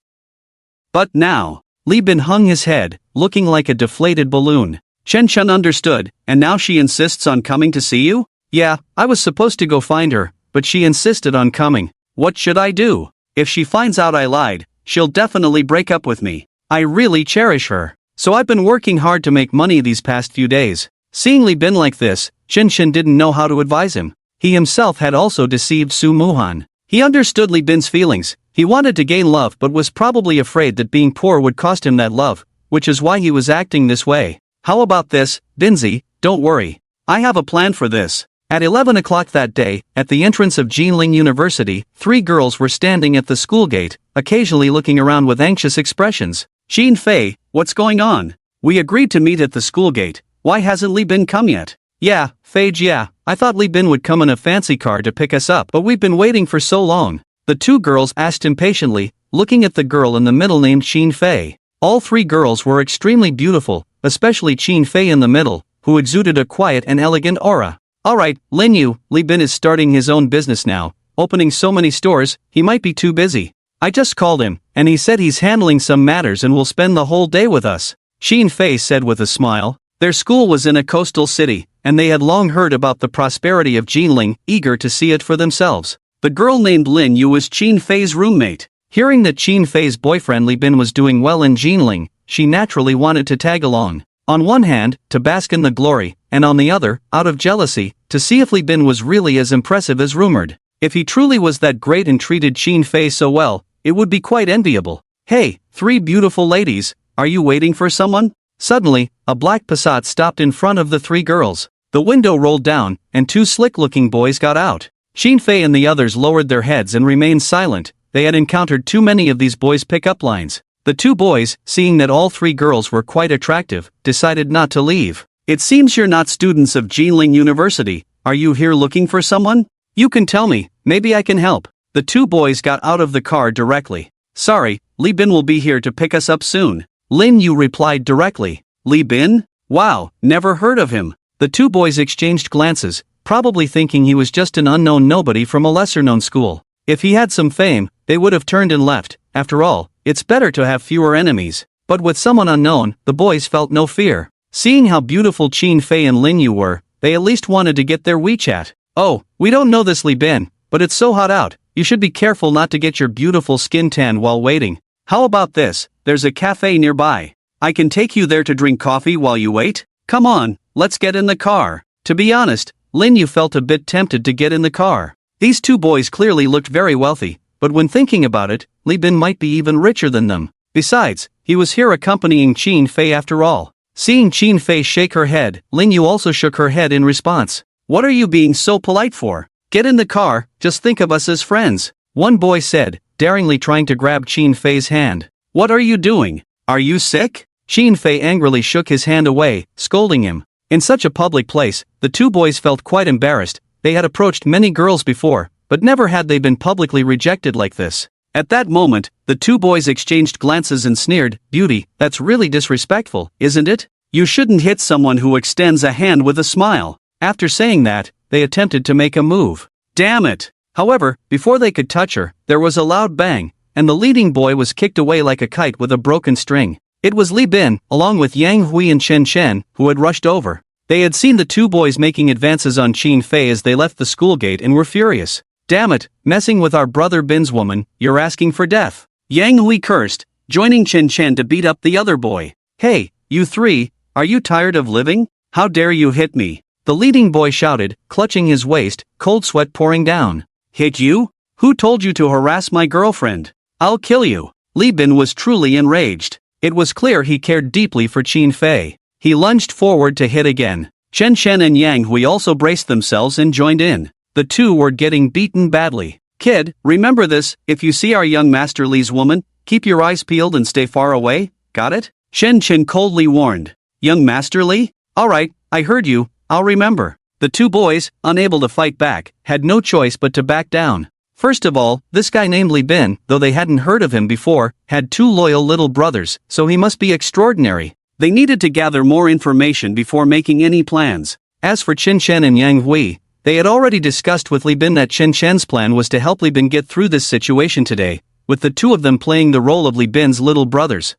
But now, Li Bin hung his head, looking like a deflated balloon. Chen Chen understood, and now she insists on coming to see you? Yeah, I was supposed to go find her, but she insisted on coming. What should I do? If she finds out I lied, she'll definitely break up with me. I really cherish her. So I've been working hard to make money these past few days. Seeing Li Bin like this, Chen Chen didn't know how to advise him. He himself had also deceived Su Muhan. He understood Li Bin's feelings. He wanted to gain love but was probably afraid that being poor would cost him that love, which is why he was acting this way. How about this, Binzi? Don't worry. I have a plan for this. At 11 o'clock that day, at the entrance of Jinling University, 3 girls were standing at the school gate, occasionally looking around with anxious expressions. Xin Fei, what's going on? We agreed to meet at the school gate. Why hasn't Li Bin come yet? Yeah, Fage, yeah. I thought Li Bin would come in a fancy car to pick us up, but we've been waiting for so long. The 2 girls asked impatiently, looking at the girl in the middle named Xin Fei. All 3 girls were extremely beautiful, especially Xin Fei in the middle, who exuded a quiet and elegant aura. Alright, Lin Yu, Li Bin is starting his own business now, opening so many stores, he might be too busy. I just called him, and he said he's handling some matters and will spend the whole day with us. Xin Fei said with a smile. Their school was in a coastal city, and they had long heard about the prosperity of Jinling, eager to see it for themselves. The girl named Lin Yu was Qin Fei's roommate. Hearing that Qin Fei's boyfriend Li Bin was doing well in Jinling, she naturally wanted to tag along. On one hand, to bask in the glory, and on the other, out of jealousy, to see if Li Bin was really as impressive as rumored. If he truly was that great and treated Qin Fei so well, it would be quite enviable. Hey, three beautiful ladies, are you waiting for someone? Suddenly, a black Passat stopped in front of the three girls. The window rolled down, and two slick-looking boys got out. Qin Fei and the others lowered their heads and remained silent. They had encountered too many of these boys' pick-up lines. The two boys, seeing that all three girls were quite attractive, decided not to leave. It seems you're not students of Jinling University. Are you here looking for someone? You can tell me, maybe I can help. The two boys got out of the car directly. Sorry, Li Bin will be here to pick us up soon. Lin Yu replied directly. Li Bin? Wow, never heard of him. The two boys exchanged glances, probably thinking he was just an unknown nobody from a lesser-known school. If he had some fame, they would have turned and left. After all, it's better to have fewer enemies. But with someone unknown, the boys felt no fear. Seeing how beautiful Qin Fei and Lin Yu were, they at least wanted to get their WeChat. Oh, we don't know this Li Bin, but it's so hot out, you should be careful not to get your beautiful skin tan while waiting. How about this, there's a cafe nearby. I can take you there to drink coffee while you wait? Come on, let's get in the car. To be honest, Lin Yu felt a bit tempted to get in the car. These two boys clearly looked very wealthy, but when thinking about it, Li Bin might be even richer than them. Besides, he was here accompanying Qin Fei after all. Seeing Qin Fei shake her head, Lin Yu also shook her head in response. What are you being so polite for? Get in the car, just think of us as friends. One boy said, daringly trying to grab Qin Fei's hand. What are you doing? Are you sick? Qin Fei angrily shook his hand away, scolding him. In such a public place, the two boys felt quite embarrassed. They had approached many girls before, but never had they been publicly rejected like this. At that moment, the two boys exchanged glances and sneered, Beauty, that's really disrespectful, isn't it? You shouldn't hit someone who extends a hand with a smile. After saying that, they attempted to make a move. Damn it! However, before they could touch her, there was a loud bang, and the leading boy was kicked away like a kite with a broken string. It was Li Bin, along with Yang Hui and Chen Chen, who had rushed over. They had seen the two boys making advances on Qin Fei as they left the school gate and were furious. Damn it, messing with our brother Bin's woman, you're asking for death. Yang Hui cursed, joining Chen Chen to beat up the other boy. Hey, you three, are you tired of living? How dare you hit me? The leading boy shouted, clutching his waist, cold sweat pouring down. Hit you? Who told you to harass my girlfriend? I'll kill you. Li Bin was truly enraged. It was clear he cared deeply for Qin Fei. He lunged forward to hit again. Chen Chen and Yang Hui also braced themselves and joined in. The two were getting beaten badly. Kid, remember this, if you see our young Master Li's woman, keep your eyes peeled and stay far away, got it? Chen Chen coldly warned. Young Master Li? Alright, I heard you, I'll remember. The two boys, unable to fight back, had no choice but to back down. First of all, this guy named Li Bin, though they hadn't heard of him before, had two loyal little brothers, so he must be extraordinary. They needed to gather more information before making any plans. As for Chen Chen and Yang Hui, they had already discussed with Li Bin that Chen Chen's plan was to help Li Bin get through this situation today, with the two of them playing the role of Li Bin's little brothers.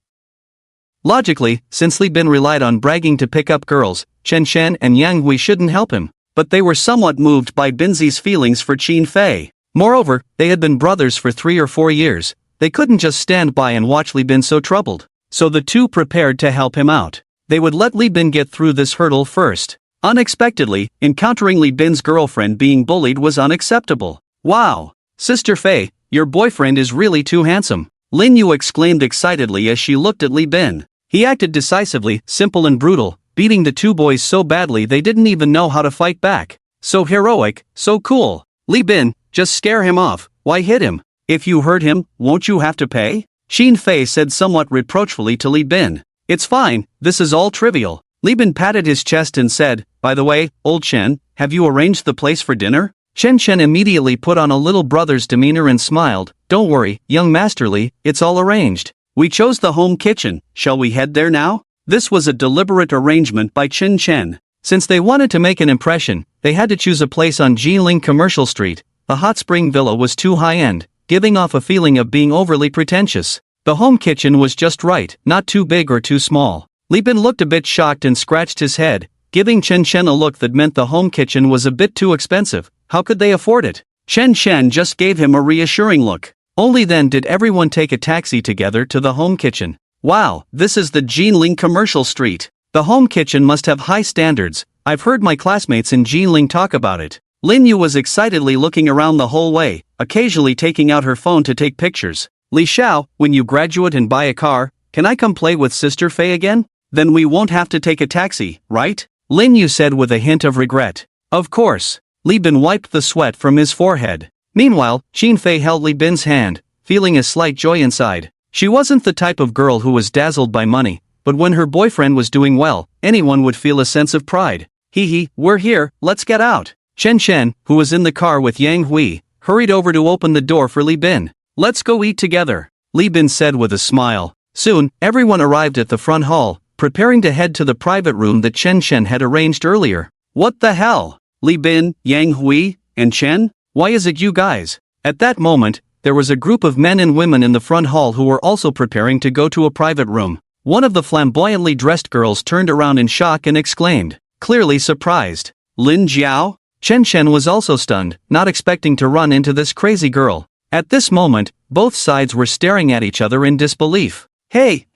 Logically, since Li Bin relied on bragging to pick up girls, Chen Chen and Yang Hui shouldn't help him, but they were somewhat moved by Binzi's feelings for Qin Fei. Moreover, they had been brothers for 3 or 4 years. They couldn't just stand by and watch Li Bin so troubled. So the two prepared to help him out. They would let Li Bin get through this hurdle first. Unexpectedly, encountering Li Bin's girlfriend being bullied was unacceptable. Wow! Sister Fei, your boyfriend is really too handsome. Lin Yu exclaimed excitedly as she looked at Li Bin. He acted decisively, simple and brutal, beating the two boys so badly they didn't even know how to fight back. So heroic, so cool. Li Bin, just scare him off, why hit him? If you hurt him, won't you have to pay? Qin Fei said somewhat reproachfully to Li Bin. It's fine, this is all trivial. Li Bin patted his chest and said, by the way, old Chen, have you arranged the place for dinner? Chen Chen immediately put on a little brother's demeanor and smiled. Don't worry, young Master Li, it's all arranged. We chose the home kitchen, shall we head there now? This was a deliberate arrangement by Chen Chen. Since they wanted to make an impression, they had to choose a place on Jiling Commercial Street. The hot spring villa was too high-end, giving off a feeling of being overly pretentious. The home kitchen was just right, not too big or too small. Li Bin looked a bit shocked and scratched his head, giving Chen Chen a look that meant the home kitchen was a bit too expensive. How could they afford it? Chen Chen just gave him a reassuring look. Only then did everyone take a taxi together to the home kitchen. Wow, this is the Jinling commercial street. The home kitchen must have high standards. I've heard my classmates in Jinling talk about it. Lin Yu was excitedly looking around the whole way, occasionally taking out her phone to take pictures. Li Xiao, when you graduate and buy a car, can I come play with Sister Fei again? Then we won't have to take a taxi, right? Lin Yu said with a hint of regret. Of course. Li Bin wiped the sweat from his forehead. Meanwhile, Qin Fei held Li Bin's hand, feeling a slight joy inside. She wasn't the type of girl who was dazzled by money, but when her boyfriend was doing well, anyone would feel a sense of pride. Hee, we're here, let's get out. Chen Chen, who was in the car with Yang Hui, hurried over to open the door for Li Bin. Let's go eat together, Li Bin said with a smile. Soon, everyone arrived at the front hall, preparing to head to the private room that Chen Chen had arranged earlier. What the hell? Li Bin, Yang Hui, and Chen? Why is it you guys? At that moment, there was a group of men and women in the front hall who were also preparing to go to a private room. One of the flamboyantly dressed girls turned around in shock and exclaimed, clearly surprised. Lin Jiao? Chen Chen was also stunned, not expecting to run into this crazy girl. At this moment, both sides were staring at each other in disbelief. Hey,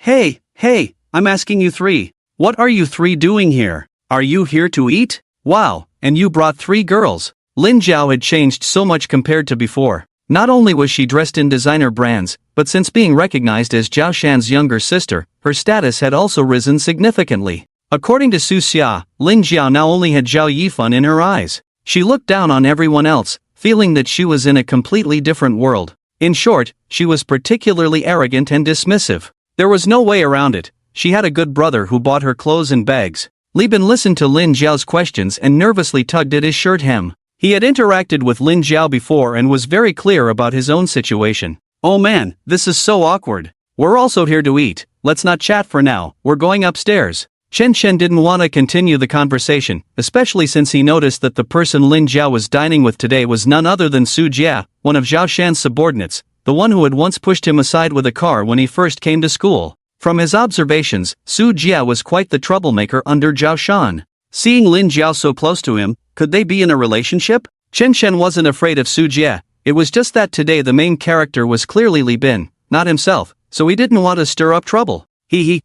I'm asking you three. What are you three doing here? Are you here to eat? Wow, and you brought 3 girls. Lin Jiao had changed so much compared to before. Not only was she dressed in designer brands, but since being recognized as Zhao Shan's younger sister, her status had also risen significantly. According to Su Xia, Lin Jiao now only had Zhao Yifan in her eyes. She looked down on everyone else, feeling that she was in a completely different world. In short, she was particularly arrogant and dismissive. There was no way around it. She had a good brother who bought her clothes and bags. Li Bin listened to Lin Jiao's questions and nervously tugged at his shirt hem. He had interacted with Lin Jiao before and was very clear about his own situation. Oh man, this is so awkward. We're also here to eat. Let's not chat for now, we're going upstairs. Chen Chen didn't want to continue the conversation, especially since he noticed that the person Lin Jiao was dining with today was none other than Su Jia, one of Zhao Shan's subordinates, the one who had once pushed him aside with a car when he first came to school. From his observations, Su Jia was quite the troublemaker under Zhao Shan. Seeing Lin Jiao so close to him, could they be in a relationship? Chen Chen wasn't afraid of Su Jia, it was just that today the main character was clearly Li Bin, not himself, so he didn't want to stir up trouble.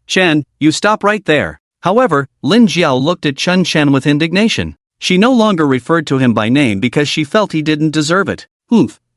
Chen, you stop right there. However, Lin Jiao looked at Chen Chen with indignation. She no longer referred to him by name because she felt he didn't deserve it.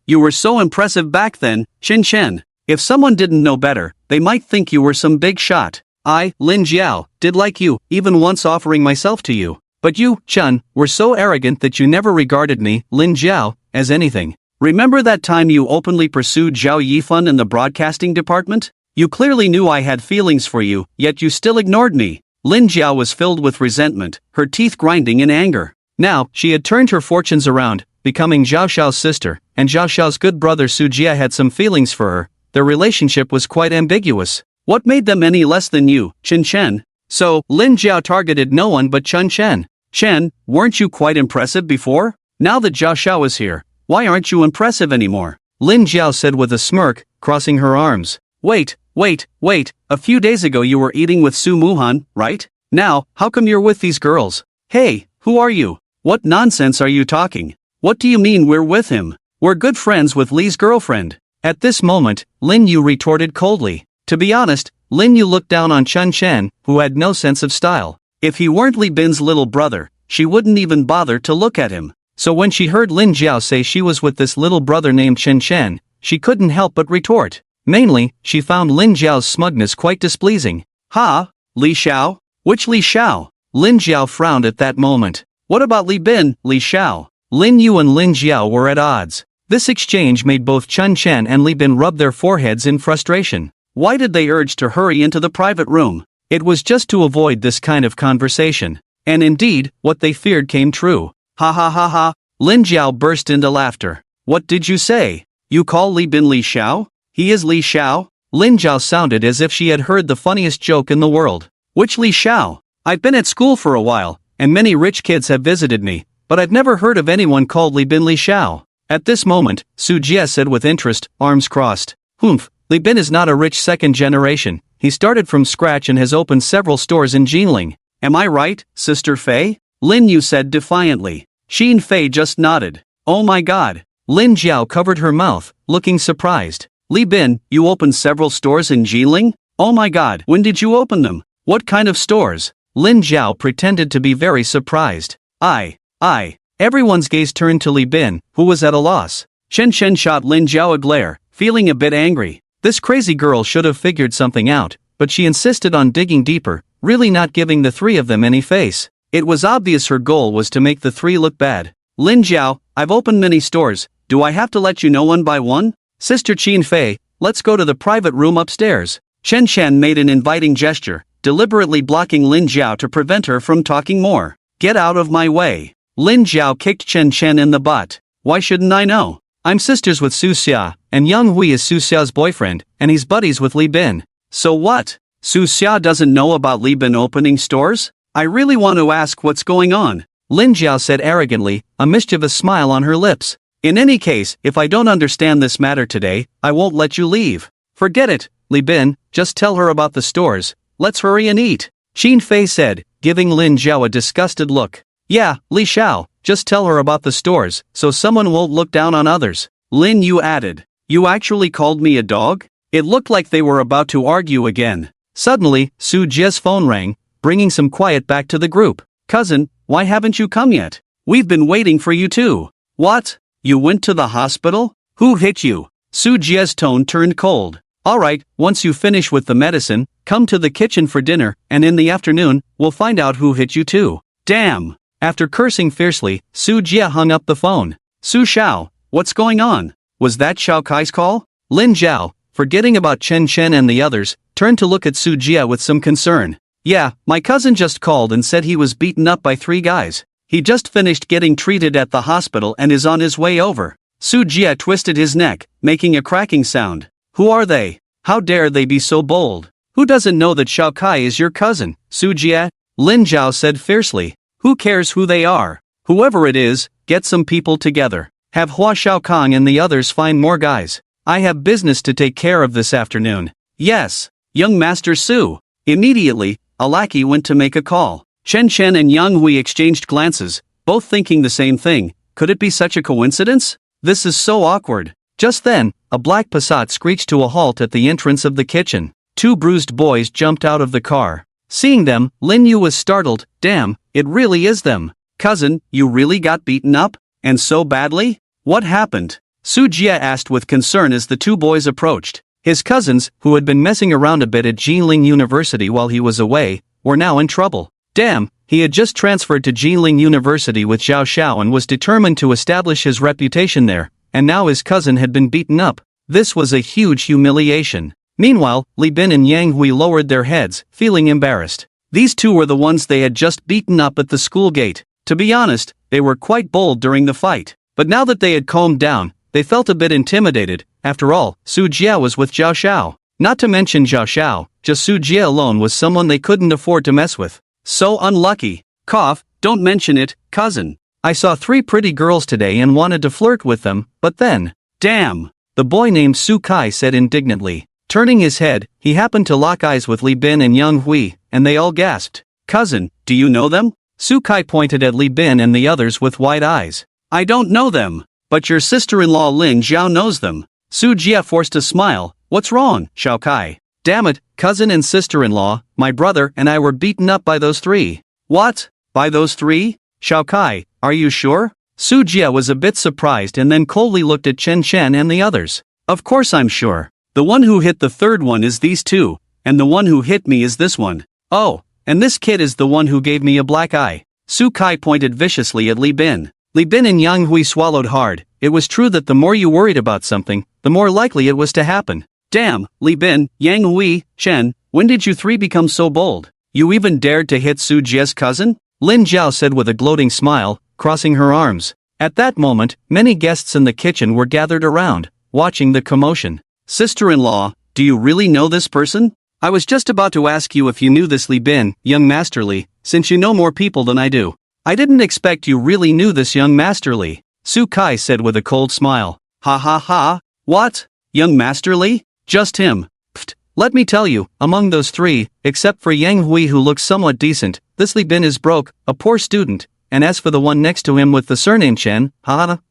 You were so impressive back then, Chen Chen. If someone didn't know better, they might think you were some big shot. I, Lin Jiao, did like you, even once offering myself to you. But you, Chen, were so arrogant that you never regarded me, Lin Jiao, as anything. Remember that time you openly pursued Zhao Yifan in the broadcasting department? You clearly knew I had feelings for you, yet you still ignored me. Lin Jiao was filled with resentment, her teeth grinding in anger. Now, she had turned her fortunes around, becoming Zhao Xiao's sister, and Zhao Xiao's good brother Su Jia had some feelings for her. Their relationship was quite ambiguous. What made them any less than you, Chen Chen? So, Lin Jiao targeted no one but Chen Chen. Chen, weren't you quite impressive before? Now that Zhao Xiao is here, why aren't you impressive anymore? Lin Jiao said with a smirk, crossing her arms. Wait, a few days ago you were eating with Su Muhan, right? Now, how come you're with these girls? Hey, who are you? What nonsense are you talking? What do you mean we're with him? We're good friends with Li's girlfriend. At this moment, Lin Yu retorted coldly. To be honest, Lin Yu looked down on Chen Chen, who had no sense of style. If he weren't Li Bin's little brother, she wouldn't even bother to look at him. So when she heard Lin Jiao say she was with this little brother named Chen Chen, she couldn't help but retort. Mainly, she found Lin Jiao's smugness quite displeasing. Li Xiao? Which Li Xiao? Lin Jiao frowned at that moment. What about Li Bin, Li Xiao? Lin Yu and Lin Jiao were at odds. This exchange made both Chen Chen and Li Bin rub their foreheads in frustration. Why did they urge to hurry into the private room? It was just to avoid this kind of conversation. And indeed, what they feared came true. Ha. Lin Jiao burst into laughter. What did you say? You call Li Bin Li Xiao? He is Li Xiao? Lin Jiao sounded as if she had heard the funniest joke in the world. Which Li Xiao? I've been at school for a while, and many rich kids have visited me, but I've never heard of anyone called Li Bin Li Xiao. At this moment, Su Jia said with interest, arms crossed. Li Bin is not a rich second generation, he started from scratch and has opened several stores in Jinling. Am I right, Sister Fei? Lin Yu said defiantly. Xin Fei just nodded. Oh my god. Lin Jiao covered her mouth, looking surprised. Li Bin, you opened several stores in Jinling? Oh my god, when did you open them? What kind of stores? Lin Jiao pretended to be very surprised. I. Everyone's gaze turned to Li Bin, who was at a loss. Shen Shen shot Lin Jiao a glare, feeling a bit angry. This crazy girl should have figured something out, but she insisted on digging deeper, really not giving the three of them any face. It was obvious her goal was to make the three look bad. Lin Jiao, I've opened many stores, do I have to let you know one by one? Sister Qin Fei, let's go to the private room upstairs. Chen Shen made an inviting gesture, deliberately blocking Lin Jiao to prevent her from talking more. Get out of my way. Lin Jiao kicked Chen Shen in the butt. Why shouldn't I know? I'm sisters with Su Xia, and Yang Hui is Su Xia's boyfriend, and he's buddies with Li Bin. So what? Su Xia doesn't know about Li Bin opening stores? I really want to ask what's going on. Lin Jiao said arrogantly, a mischievous smile on her lips. In any case, if I don't understand this matter today, I won't let you leave. Forget it, Li Bin, just tell her about the stores. Let's hurry and eat. Xin Fei said, giving Lin Jiao a disgusted look. Yeah, Li Xiao, just tell her about the stores, so someone won't look down on others. Lin Yu added. You actually called me a dog? It looked like they were about to argue again. Suddenly, Su Jie's phone rang, bringing some quiet back to the group. Cousin, why haven't you come yet? We've been waiting for you too. What? You went to the hospital? Who hit you? Su Jie's tone turned cold. Alright, once you finish with the medicine, come to the kitchen for dinner, and in the afternoon, we'll find out who hit you too. Damn! After cursing fiercely, Su Jie hung up the phone. Su Xiao, what's going on? Was that Xiao Kai's call? Lin Jiao, forgetting about Chen Chen and the others, turned to look at Su Jie with some concern. Yeah, my cousin just called and said he was beaten up by 3 guys. He just finished getting treated at the hospital and is on his way over. Su Jie twisted his neck, making a cracking sound. Who are they? How dare they be so bold? Who doesn't know that Xiao Kai is your cousin, Su Jie? Lin Jiao said fiercely. Who cares who they are? Whoever it is, get some people together. Have Hua Xiaokang and the others find more guys. I have business to take care of this afternoon. Yes, young Master Su. Immediately, a lackey went to make a call. Chen Chen and Yang Hui exchanged glances, both thinking the same thing. Could it be such a coincidence? This is so awkward. Just then, a black Passat screeched to a halt at the entrance of the kitchen. 2 bruised boys jumped out of the car. Seeing them, Lin Yu was startled. Damn, it really is them. Cousin, you really got beaten up? And so badly? What happened? Su Jie asked with concern as the 2 boys approached. His cousins, who had been messing around a bit at Jinling University while he was away, were now in trouble. Damn, he had just transferred to Jinling University with Zhao Xiao and was determined to establish his reputation there, and now his cousin had been beaten up. This was a huge humiliation. Meanwhile, Li Bin and Yang Hui lowered their heads, feeling embarrassed. These 2 were the ones they had just beaten up at the school gate. To be honest, they were quite bold during the fight. But now that they had calmed down, they felt a bit intimidated. After all, Su Jie was with Zhao Xiao. Not to mention Zhao Xiao, just Su Jie alone was someone they couldn't afford to mess with. So unlucky. Cough, don't mention it, cousin. I saw 3 pretty girls today and wanted to flirt with them, but then, damn, the boy named Su Kai said indignantly. Turning his head, he happened to lock eyes with Li Bin and Yang Hui, and they all gasped. Cousin, do you know them? Su Kai pointed at Li Bin and the others with wide eyes. I don't know them, but your sister-in-law Lin Jiao knows them. Su Jie forced a smile. What's wrong, Xiao Kai? Damn it, cousin and sister-in-law, my brother and I were beaten up by those 3. What? By those 3? Xiao Kai, are you sure? Su Jie was a bit surprised and then coldly looked at Chen Chen and the others. Of course I'm sure. The one who hit the 3rd one is these 2, and the one who hit me is this one. Oh, and this kid is the one who gave me a black eye. Su Kai pointed viciously at Li Bin. Li Bin and Yang Hui swallowed hard. It was true that the more you worried about something, the more likely it was to happen. Damn, Li Bin, Yang Hui, Chen, when did you 3 become so bold? You even dared to hit Su Jie's cousin? Lin Jiao said with a gloating smile, crossing her arms. At that moment, many guests in the kitchen were gathered around, watching the commotion. Sister-in-law, do you really know this person? I was just about to ask you if you knew this Li Bin, young Master Li, since you know more people than I do. I didn't expect you really knew this young Master Li, Su Kai said with a cold smile. Ha ha ha, what? Young Master Li? Just him. Pfft, Let me tell you, among those three, except for Yang Hui who looks somewhat decent, this Li Bin is broke, a poor student, and as for the one next to him with the surname Chen,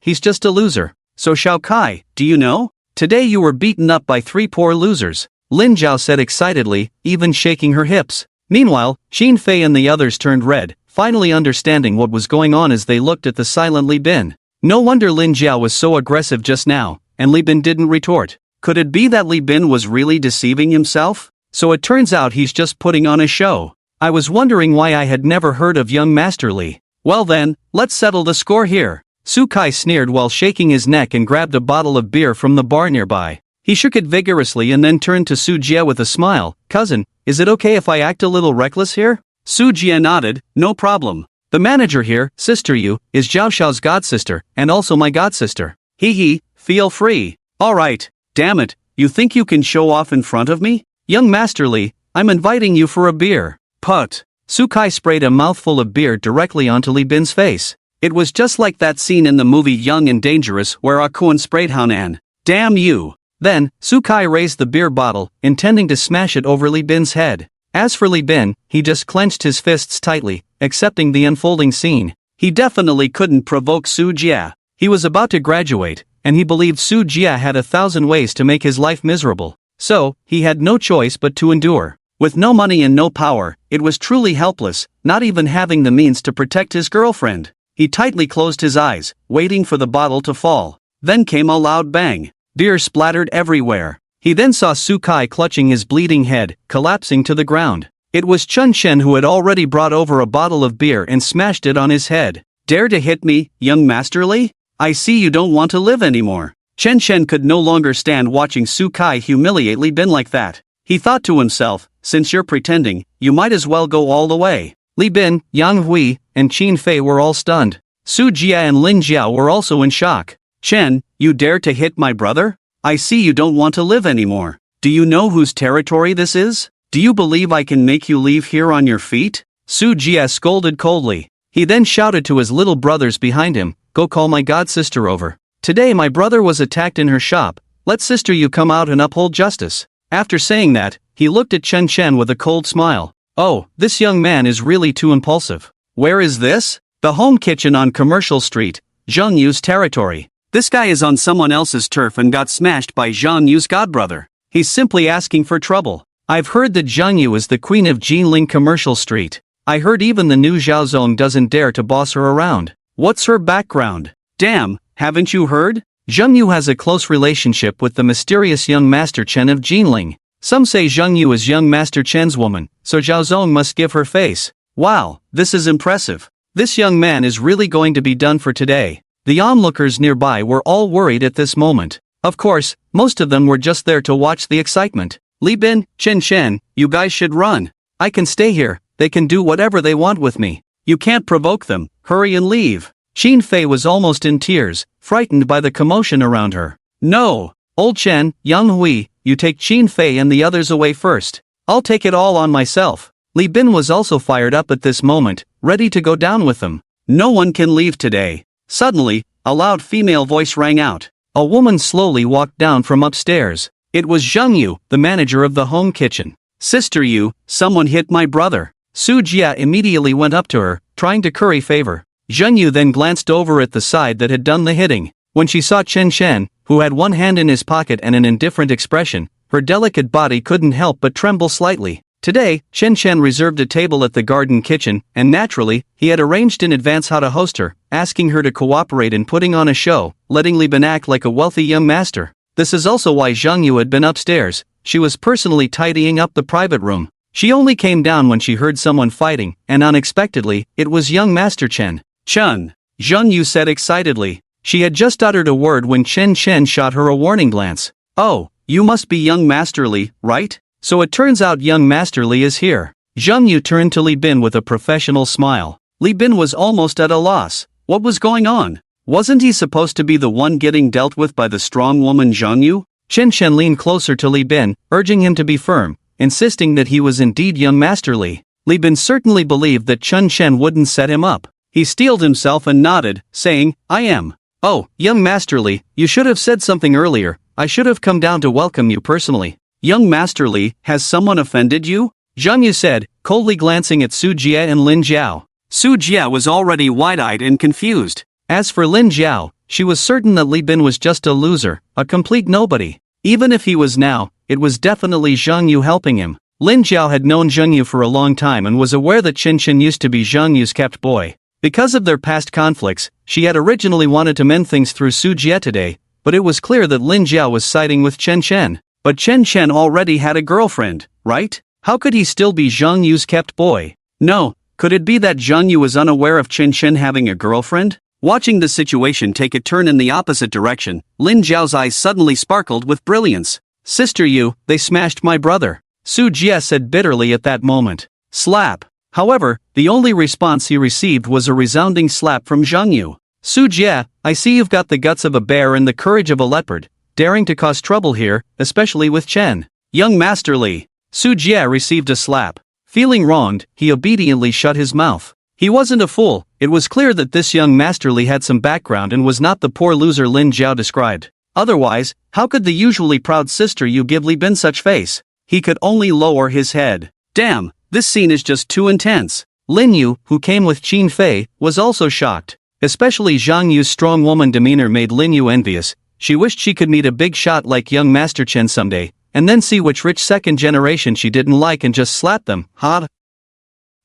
he's just a loser. So Xiao Kai, do you know? Today you were beaten up by 3 poor losers, Lin Zhao said excitedly, even shaking her hips. Meanwhile, Xin Fei and the others turned red, finally understanding what was going on as they looked at the silent Li Bin. No wonder Lin Zhao was so aggressive just now, and Li Bin didn't retort. Could it be that Li Bin was really deceiving himself? So it turns out he's just putting on a show. I was wondering why I had never heard of young Master Li. Well then, let's settle the score here. Su Kai sneered while shaking his neck and grabbed a bottle of beer from the bar nearby. He shook it vigorously and then turned to Su Jie with a smile. Cousin, is it okay if I act a little reckless here? Su Jie nodded, no problem. The manager here, Sister Yu, is Zhao Xiao's godsister, and also my godsister. Hee, feel free. Alright, damn it, you think you can show off in front of me? Young Master Li, I'm inviting you for a beer. Put. Su Kai sprayed a mouthful of beer directly onto Li Bin's face. It was just like that scene in the movie Young and Dangerous where Akuan sprayed Hanan. Damn you. Then, Su Kai raised the beer bottle, intending to smash it over Li Bin's head. As for Li Bin, he just clenched his fists tightly, accepting the unfolding scene. He definitely couldn't provoke Su Jie. He was about to graduate, and he believed Su Jie had 1,000 ways to make his life miserable. So, he had no choice but to endure. With no money and no power, it was truly helpless, not even having the means to protect his girlfriend. He tightly closed his eyes, waiting for the bottle to fall. Then came a loud bang. Beer splattered everywhere. He then saw Su Kai clutching his bleeding head, collapsing to the ground. It was Chun Shen who had already brought over a bottle of beer and smashed it on his head. Dare to hit me, young Master Li? I see you don't want to live anymore. Chen Shen could no longer stand watching Su Kai humiliate Li Bin like that. He thought to himself, since you're pretending, you might as well go all the way. Li Bin, Yang Hui, and Qin Fei were all stunned. Su Jie and Lin Jiao were also in shock. Chen, you dare to hit my brother? I see you don't want to live anymore. Do you know whose territory this is? Do you believe I can make you leave here on your feet? Su Jie scolded coldly. He then shouted to his little brothers behind him, go call my godsister over. Today my brother was attacked in her shop, let Sister Yu come out and uphold justice. After saying that, he looked at Chen Chen with a cold smile. Oh, this young man is really too impulsive. Where is this? The home kitchen on Commercial Street, Zhang Yu's territory. This guy is on someone else's turf and got smashed by Zhang Yu's godbrother. He's simply asking for trouble. I've heard that Zhang Yu is the queen of Jinling Commercial Street. I heard even the new Zhao Zong doesn't dare to boss her around. What's her background? Damn, haven't you heard? Zhang Yu has a close relationship with the mysterious young Master Chen of Jinling. Some say Zhang Yu is young Master Chen's woman, so Zhao Zong must give her face. Wow, this is impressive. This young man is really going to be done for today. The onlookers nearby were all worried at this moment. Of course, most of them were just there to watch the excitement. Li Bin, Chen Shen, you guys should run. I can stay here, they can do whatever they want with me. You can't provoke them, hurry and leave. Qin Fei was almost in tears, frightened by the commotion around her. No! Old Chen, Yang Hui, you take Qin Fei and the others away first. I'll take it all on myself. Li Bin was also fired up at this moment, ready to go down with them. No one can leave today. Suddenly, a loud female voice rang out. A woman slowly walked down from upstairs. It was Zhang Yu, the manager of the home kitchen. Sister Yu, someone hit my brother. Su Jie immediately went up to her, trying to curry favor. Zhang Yu then glanced over at the side that had done the hitting. When she saw Chen Shen, who had one hand in his pocket and an indifferent expression, her delicate body couldn't help but tremble slightly. Today, Chen Shen reserved a table at the garden kitchen, and naturally, he had arranged in advance how to host her, asking her to cooperate in putting on a show, letting Li Bin act like a wealthy young master. This is also why Zhang Yu had been upstairs. She was personally tidying up the private room. She only came down when she heard someone fighting, and unexpectedly, it was young Master Chen. Chun, Zhang Yu said excitedly. She had just uttered a word when Chen Chen shot her a warning glance. Oh, you must be young Master Li, right? So it turns out young Master Li is here. Zhang Yu turned to Li Bin with a professional smile. Li Bin was almost at a loss. What was going on? Wasn't he supposed to be the one getting dealt with by the strong woman Zhang Yu? Chen Shen leaned closer to Li Bin, urging him to be firm, insisting that he was indeed young Master Li. Li Bin certainly believed that Chun Shen wouldn't set him up. He steeled himself and nodded, saying, I am. Oh, young Master Li, you should have said something earlier. I should have come down to welcome you personally. Young Master Li, has someone offended you? Zhang Yu said, coldly glancing at Su Jie and Lin Jiao. Su Jie was already wide-eyed and confused. As for Lin Jiao, she was certain that Li Bin was just a loser, a complete nobody. Even if he was now, it was definitely Zhang Yu helping him. Lin Jiao had known Zhang Yu for a long time and was aware that Chen Chen used to be Zhang Yu's kept boy. Because of their past conflicts, she had originally wanted to mend things through Su Jie today, but it was clear that Lin Jiao was siding with Chen Chen. But Chen Chen already had a girlfriend, right? How could he still be Zhang Yu's kept boy? No, could it be that Zhang Yu was unaware of Chen Chen having a girlfriend? Watching the situation take a turn in the opposite direction, Lin Jiao's eyes suddenly sparkled with brilliance. Sister Yu, they smashed my brother. Su Jie said bitterly at that moment. Slap. However, the only response he received was a resounding slap from Zhang Yu. Su Jie, I see you've got the guts of a bear and the courage of a leopard, daring to cause trouble here, especially with Chen. Young Master Li. Su Jie received a slap. Feeling wronged, he obediently shut his mouth. He wasn't a fool. It was clear that this young Master Li had some background and was not the poor loser Lin Jiao described. Otherwise, how could the usually proud Sister Yu give Li Bin such face? He could only lower his head. Damn, this scene is just too intense. Lin Yu, who came with Qin Fei, was also shocked. Especially Zhang Yu's strong woman demeanor made Lin Yu envious. She wished she could meet a big shot like young Master Chen someday, and then see which rich second generation she didn't like and just slap them, huh?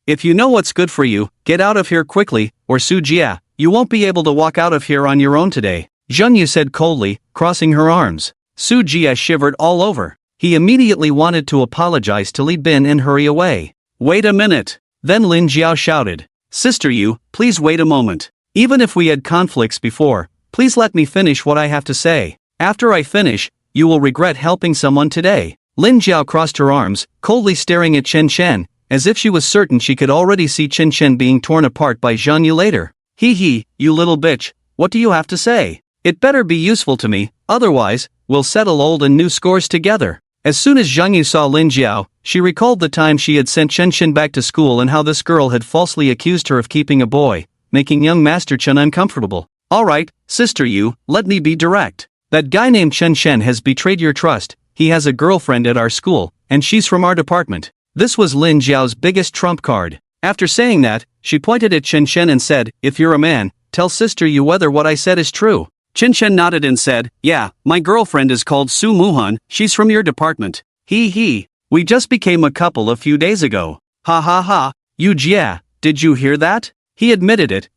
If you know what's good for you, get out of here quickly, or Su Jie, you won't be able to walk out of here on your own today, Zhang Yu said coldly, crossing her arms. Su Jie shivered all over. He immediately wanted to apologize to Li Bin and hurry away. Wait a minute. Then Lin Jiao shouted. Sister Yu, please wait a moment. Even if we had conflicts before, please let me finish what I have to say. After I finish, you will regret helping someone today. Lin Jiao crossed her arms, coldly staring at Chen Chen, as if she was certain she could already see Chen Chen being torn apart by Zhang Yu later. Hee, you little bitch, what do you have to say? It better be useful to me, otherwise, we'll settle old and new scores together. As soon as Zhang Yu saw Lin Jiao, she recalled the time she had sent Chen Chen back to school and how this girl had falsely accused her of keeping a boy, making young Master Chen uncomfortable. Alright, Sister Yu, let me be direct. That guy named Chen Chen has betrayed your trust. He has a girlfriend at our school, and she's from our department. This was Lin Jiao's biggest trump card. After saying that, she pointed at Chen Chen and said, if you're a man, tell Sister Yu whether what I said is true. Chen Chen nodded and said, yeah, my girlfriend is called Su Muhan, she's from your department. Hee, we just became a couple a few days ago. Ha, Yu Jie, did you hear that? He admitted it,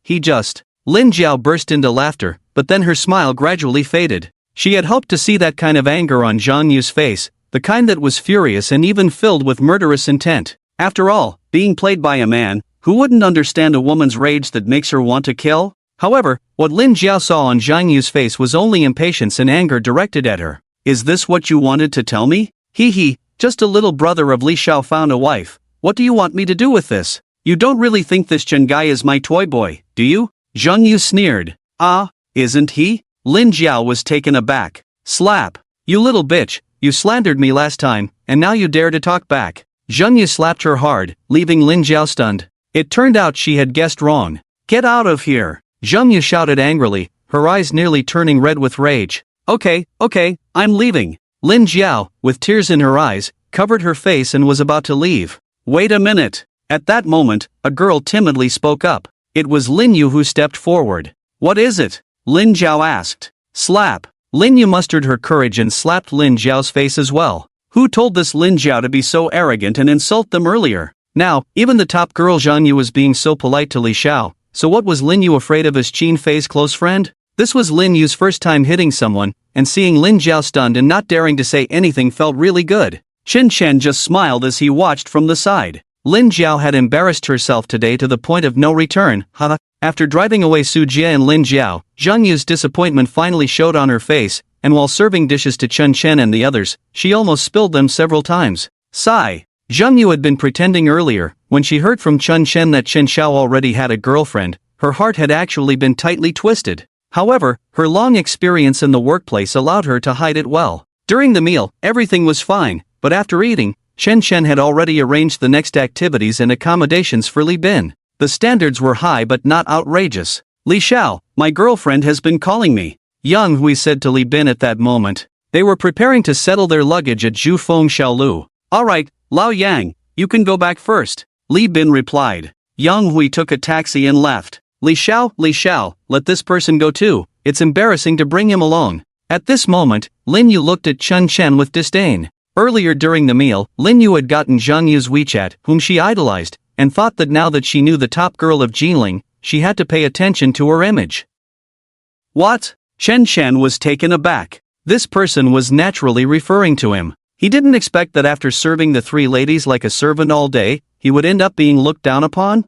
Lin Jiao burst into laughter, but then her smile gradually faded. She had hoped to see that kind of anger on Zhang Yu's face, the kind that was furious and even filled with murderous intent. After all, being played by a man, who wouldn't understand a woman's rage that makes her want to kill? However, what Lin Jiao saw on Zhang Yu's face was only impatience and anger directed at her. Is this what you wanted to tell me? Hee, just a little brother of Li Shao found a wife. What do you want me to do with this? You don't really think this Chen guy is my toy boy, do you? Zhang Yu sneered. Isn't he? Lin Jiao was taken aback. Slap. You little bitch, you slandered me last time, and now you dare to talk back. Zhang Yu slapped her hard, leaving Lin Jiao stunned. It turned out she had guessed wrong. Get out of here. Zhang Yu shouted angrily, her eyes nearly turning red with rage. Okay, I'm leaving. Lin Jiao, with tears in her eyes, covered her face and was about to leave. Wait a minute. At that moment, a girl timidly spoke up. It was Lin Yu who stepped forward. What is it? Lin Jiao asked. Slap. Lin Yu mustered her courage and slapped Lin Jiao's face as well. Who told this Lin Jiao to be so arrogant and insult them earlier? Now, even the top girl Zhang Yu was being so polite to Li Shao, so what was Lin Yu afraid of as Qin Fei's close friend? This was Lin Yu's first time hitting someone, and seeing Lin Jiao stunned and not daring to say anything felt really good. Chen Chen just smiled as he watched from the side. Lin Jiao had embarrassed herself today to the point of no return, After driving away Su Jie and Lin Jiao, Zhang Yu's disappointment finally showed on her face, and while serving dishes to Chen Chen and the others, she almost spilled them several times. Sigh. Zhang Yu had been pretending earlier, when she heard from Chen Chen that Chen Xiao already had a girlfriend, her heart had actually been tightly twisted. However, her long experience in the workplace allowed her to hide it well. During the meal, everything was fine, but after eating, Chen Chen had already arranged the next activities and accommodations for Li Bin. The standards were high but not outrageous. Li Shao, my girlfriend has been calling me. Yang Hui said to Li Bin at that moment. They were preparing to settle their luggage at Jufeng Xiaolu. Alright, Lao Yang, you can go back first, Li Bin replied. Yang Hui took a taxi and left. Li Xiao, let this person go too, it's embarrassing to bring him along. At this moment, Lin Yu looked at Chen Chen with disdain. Earlier during the meal, Lin Yu had gotten Zhang Yu's WeChat, whom she idolized, and thought that now that she knew the top girl of Jinling, she had to pay attention to her image. What? Chen Chen was taken aback. This person was naturally referring to him. He didn't expect that after serving the three ladies like a servant all day, he would end up being looked down upon?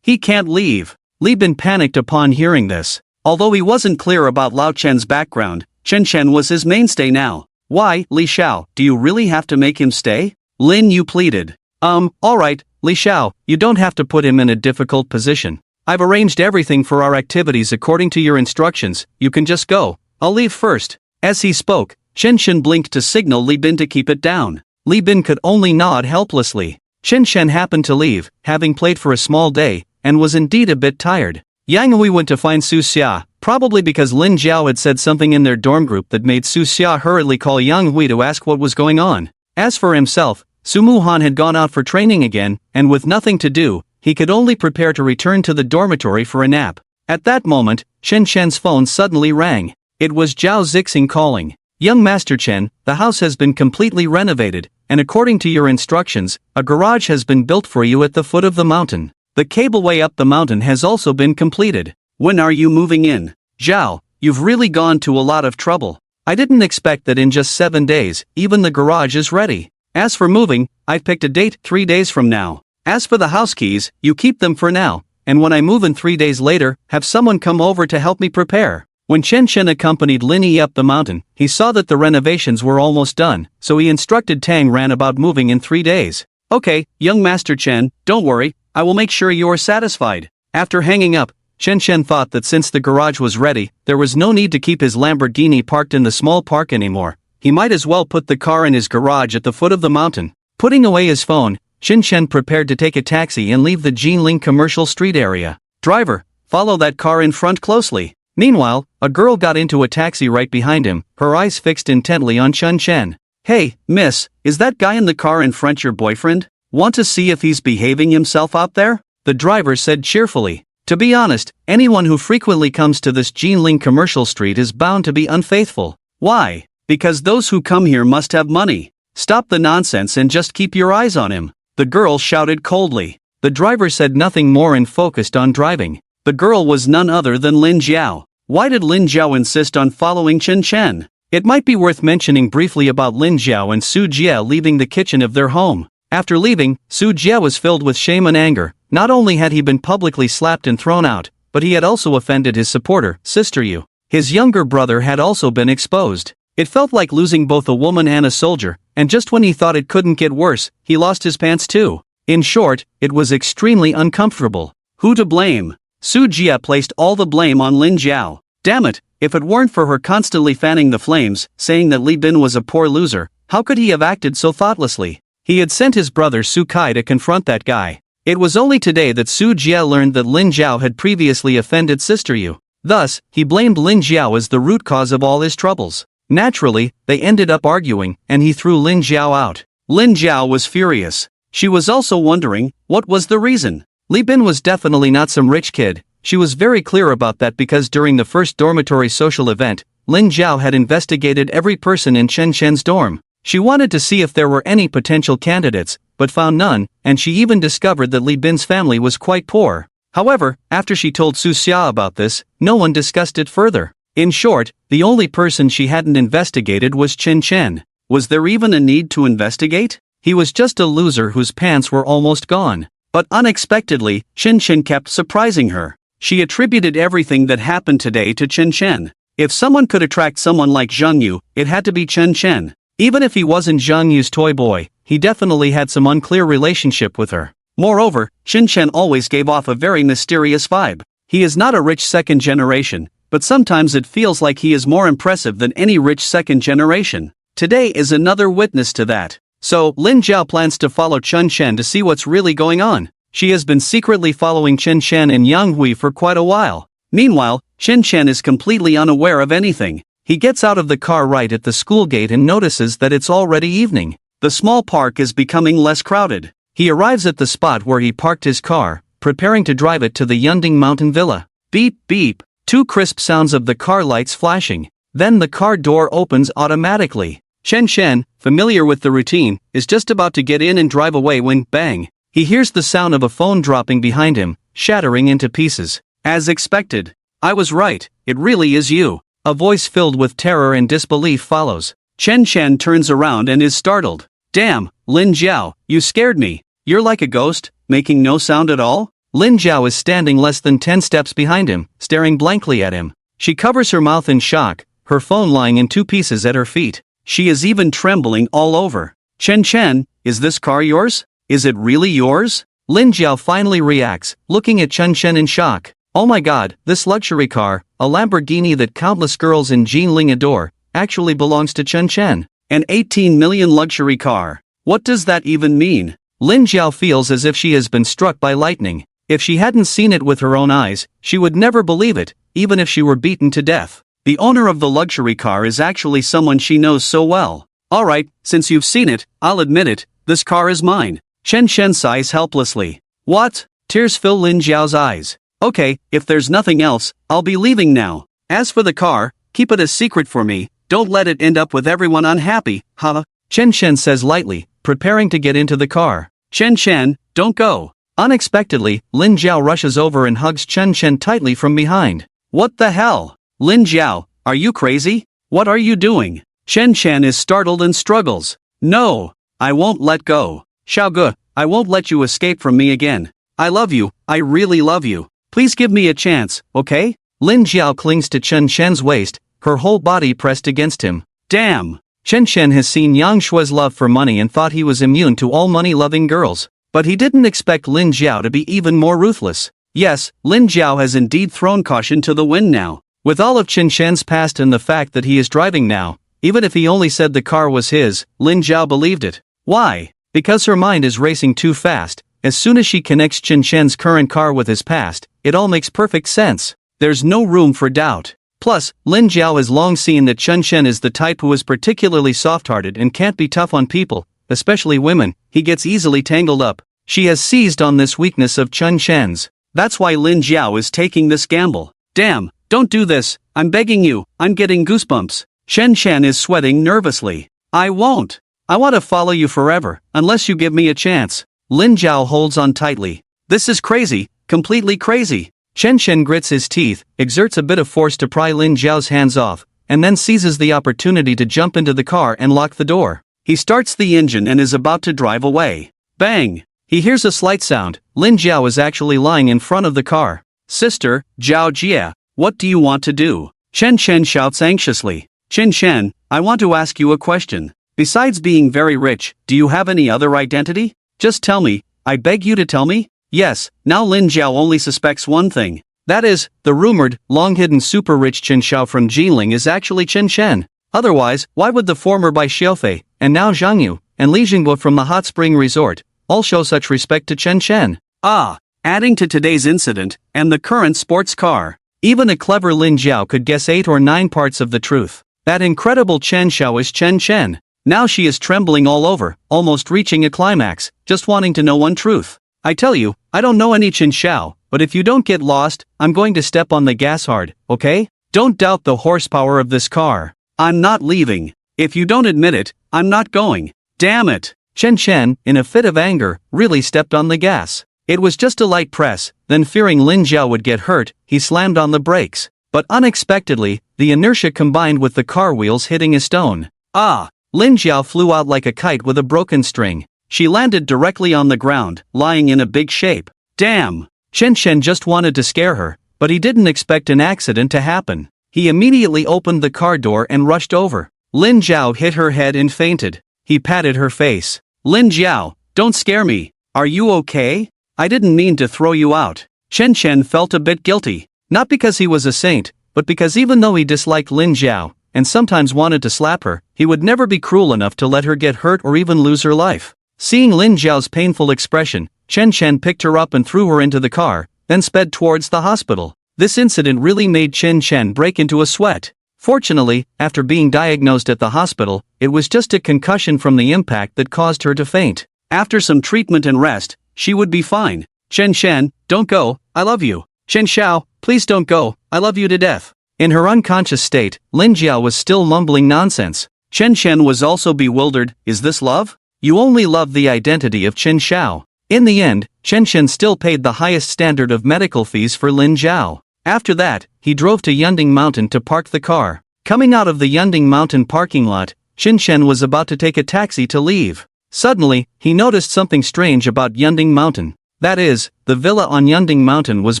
He can't leave. Li Bin panicked upon hearing this. Although he wasn't clear about Lao Chen's background, Chen Chen was his mainstay now. Why, Li Xiao, do you really have to make him stay? Lin Yu pleaded. Alright, Li Xiao, you don't have to put him in a difficult position. I've arranged everything for our activities according to your instructions, you can just go. I'll leave first. As he spoke, Chen Chen blinked to signal Li Bin to keep it down. Li Bin could only nod helplessly. Chen Chen happened to leave, having played for a small day, and was indeed a bit tired. Yang Hui went to find Su Xia, probably because Lin Jiao had said something in their dorm group that made Su Xia hurriedly call Yang Hui to ask what was going on. As for himself, Su Muhan had gone out for training again, and with nothing to do, he could only prepare to return to the dormitory for a nap. At that moment, Chen Chen's phone suddenly rang. It was Zhao Zixing calling. Young Master Chen, the house has been completely renovated, and according to your instructions, a garage has been built for you at the foot of the mountain. The cableway up the mountain has also been completed. When are you moving in? Zhao, you've really gone to a lot of trouble. I didn't expect that in just 7 days, even the garage is ready. As for moving, I've picked a date 3 days from now. As for the house keys, you keep them for now, and when I move in 3 days later, have someone come over to help me prepare. When Chen Chen accompanied Lin Yi up the mountain, he saw that the renovations were almost done, so he instructed Tang Ran about moving in 3 days. Okay, young Master Chen, don't worry, I will make sure you are satisfied. After hanging up, Chen Chen thought that since the garage was ready, there was no need to keep his Lamborghini parked in the small park anymore. He might as well put the car in his garage at the foot of the mountain. Putting away his phone, Chen Chen prepared to take a taxi and leave the Jinling commercial street area. Driver, follow that car in front closely. Meanwhile, a girl got into a taxi right behind him, her eyes fixed intently on Chen Chen. Hey, miss, is that guy in the car in front your boyfriend? Want to see if he's behaving himself out there? The driver said cheerfully. To be honest, anyone who frequently comes to this Jinling commercial street is bound to be unfaithful. Why? Because those who come here must have money. Stop the nonsense and just keep your eyes on him. The girl shouted coldly. The driver said nothing more and focused on driving. The girl was none other than Lin Jiao. Why did Lin Jiao insist on following Chen Chen? It might be worth mentioning briefly about Lin Jiao and Su Jia leaving the kitchen of their home. After leaving, Su Jia was filled with shame and anger. Not only had he been publicly slapped and thrown out, but he had also offended his supporter, Sister Yu. His younger brother had also been exposed. It felt like losing both a woman and a soldier, and just when he thought it couldn't get worse, he lost his pants too. In short, it was extremely uncomfortable. Who to blame? Su Jia placed all the blame on Lin Jiao. Damn it, if it weren't for her constantly fanning the flames, saying that Li Bin was a poor loser, how could he have acted so thoughtlessly? He had sent his brother Su Kai to confront that guy. It was only today that Su Jia learned that Lin Jiao had previously offended Sister Yu. Thus, he blamed Lin Jiao as the root cause of all his troubles. Naturally, they ended up arguing, and he threw Lin Jiao out. Lin Jiao was furious. She was also wondering, what was the reason? Li Bin was definitely not some rich kid. She was very clear about that because during the first dormitory social event, Lin Jiao had investigated every person in Chen Chen's dorm. She wanted to see if there were any potential candidates, but found none, and she even discovered that Li Bin's family was quite poor. However, after she told Su Xia about this, no one discussed it further. In short, the only person she hadn't investigated was Chen Chen. Was there even a need to investigate? He was just a loser whose pants were almost gone. But unexpectedly, Chen Chen kept surprising her. She attributed everything that happened today to Chen Chen. If someone could attract someone like Zhang Yu, it had to be Chen Chen. Even if he wasn't Zhang Yu's toy boy, he definitely had some unclear relationship with her. Moreover, Chen Chen always gave off a very mysterious vibe. He is not a rich second generation, but sometimes it feels like he is more impressive than any rich second generation. Today is another witness to that. So, Lin Jiao plans to follow Chen Chen to see what's really going on. She has been secretly following Chen Chen and Yang Hui for quite a while. Meanwhile, Chen Chen is completely unaware of anything. He gets out of the car right at the school gate and notices that it's already evening. The small park is becoming less crowded. He arrives at the spot where he parked his car, preparing to drive it to the Yunding Mountain Villa. Beep beep, two crisp sounds of the car lights flashing. Then the car door opens automatically. Chen Shen, familiar with the routine, is just about to get in and drive away when, bang, he hears the sound of a phone dropping behind him, shattering into pieces. As expected. I was right, it really is you. A voice filled with terror and disbelief follows. Chen Shen turns around and is startled. Damn, Lin Jiao, you scared me. You're like a ghost, making no sound at all? Lin Jiao is standing less than 10 steps behind him, staring blankly at him. She covers her mouth in shock, her phone lying in two pieces at her feet. She is even trembling all over. Chen, is this car yours? Is it really yours? Lin Jiao finally reacts, looking at Chen in shock. Oh my god, this luxury car, a Lamborghini that countless girls in Jinling adore, actually belongs to Chen. An 18 million luxury car. What does that even mean? Lin Jiao feels as if she has been struck by lightning. If she hadn't seen it with her own eyes, she would never believe it, even if she were beaten to death. The owner of the luxury car is actually someone she knows so well. Alright, since you've seen it, I'll admit it, this car is mine. Chen sighs helplessly. What? Tears fill Lin Jiao's eyes. Okay, if there's nothing else, I'll be leaving now. As for the car, keep it a secret for me, don't let it end up with everyone unhappy, huh? Chen says lightly, preparing to get into the car. Chen, don't go. Unexpectedly, Lin Jiao rushes over and hugs Chen tightly from behind. What the hell? Lin Jiao, are you crazy? What are you doing? Chen is startled and struggles. No, I won't let go. Xiaoge, I won't let you escape from me again. I love you, I really love you. Please give me a chance, okay? Lin Jiao clings to Chen Shen's waist, her whole body pressed against him. Damn! Chen has seen Yang Shue's love for money and thought he was immune to all money-loving girls. But he didn't expect Lin Jiao to be even more ruthless. Yes, Lin Jiao has indeed thrown caution to the wind now. With all of Chen Shen's past and the fact that he is driving now, even if he only said the car was his, Lin Jiao believed it. Why? Because her mind is racing too fast. As soon as she connects Chen Shen's current car with his past, it all makes perfect sense. There's no room for doubt. Plus, Lin Jiao has long seen that Chen is the type who is particularly soft-hearted and can't be tough on people, especially women. He gets easily tangled up. She has seized on this weakness of Chen Shen's. That's why Lin Jiao is taking this gamble. Damn, don't do this, I'm begging you, I'm getting goosebumps. Chen is sweating nervously. I won't. I want to follow you forever, unless you give me a chance. Lin Jiao holds on tightly. This is crazy, completely crazy. Chen grits his teeth, exerts a bit of force to pry Lin Jiao's hands off, and then seizes the opportunity to jump into the car and lock the door. He starts the engine and is about to drive away. Bang! He hears a slight sound. Lin Jiao is actually lying in front of the car. Sister, Jiao Jia, what do you want to do? Chen shouts anxiously. Chen, I want to ask you a question. Besides being very rich, do you have any other identity? Just tell me, I beg you to tell me? Yes, now Lin Jiao only suspects one thing. That is, the rumored, long-hidden super-rich Chen Xiao from Jinling is actually Chen. Otherwise, why would the former Bai Xiaofei, and now Zhang Yu, and Li Jingbo from the hot spring resort, all show such respect to Chen? Ah, adding to today's incident, and the current sports car. Even a clever Lin Jiao could guess 8 or 9 parts of the truth. That incredible Chen Xiao is Chen. Now she is trembling all over, almost reaching a climax, just wanting to know one truth. I tell you, I don't know any Chen Xiao, but if you don't get lost, I'm going to step on the gas hard, okay? Don't doubt the horsepower of this car. I'm not leaving. If you don't admit it, I'm not going. Damn it! Chen, in a fit of anger, really stepped on the gas. It was just a light press, then fearing Lin Jiao would get hurt, he slammed on the brakes. But unexpectedly, the inertia combined with the car wheels hitting a stone. Ah! Lin Jiao flew out like a kite with a broken string. She landed directly on the ground, lying in a big shape. Damn! Chen just wanted to scare her, but he didn't expect an accident to happen. He immediately opened the car door and rushed over. Lin Jiao hit her head and fainted. He patted her face. Lin Jiao, don't scare me. Are you okay? I didn't mean to throw you out. Chen felt a bit guilty. Not because he was a saint, but because even though he disliked Lin Jiao, and sometimes wanted to slap her, he would never be cruel enough to let her get hurt or even lose her life. Seeing Lin Jiao's painful expression, Chen picked her up and threw her into the car, then sped towards the hospital. This incident really made Chen break into a sweat. Fortunately, after being diagnosed at the hospital, it was just a concussion from the impact that caused her to faint. After some treatment and rest, she would be fine. Chen Shen, don't go, I love you. Chen Xiao, please don't go, I love you to death. In her unconscious state, Lin Jiao was still mumbling nonsense. Chen Shen was also bewildered. Is this love? You only love the identity of Chen Xiao. In the end, Chen Shen still paid the highest standard of medical fees for Lin Jiao. After that, he drove to Yunding Mountain to park the car. Coming out of the Yunding Mountain parking lot, Chen Shen was about to take a taxi to leave. Suddenly, he noticed something strange about Yunding Mountain. That is, the villa on Yunding Mountain was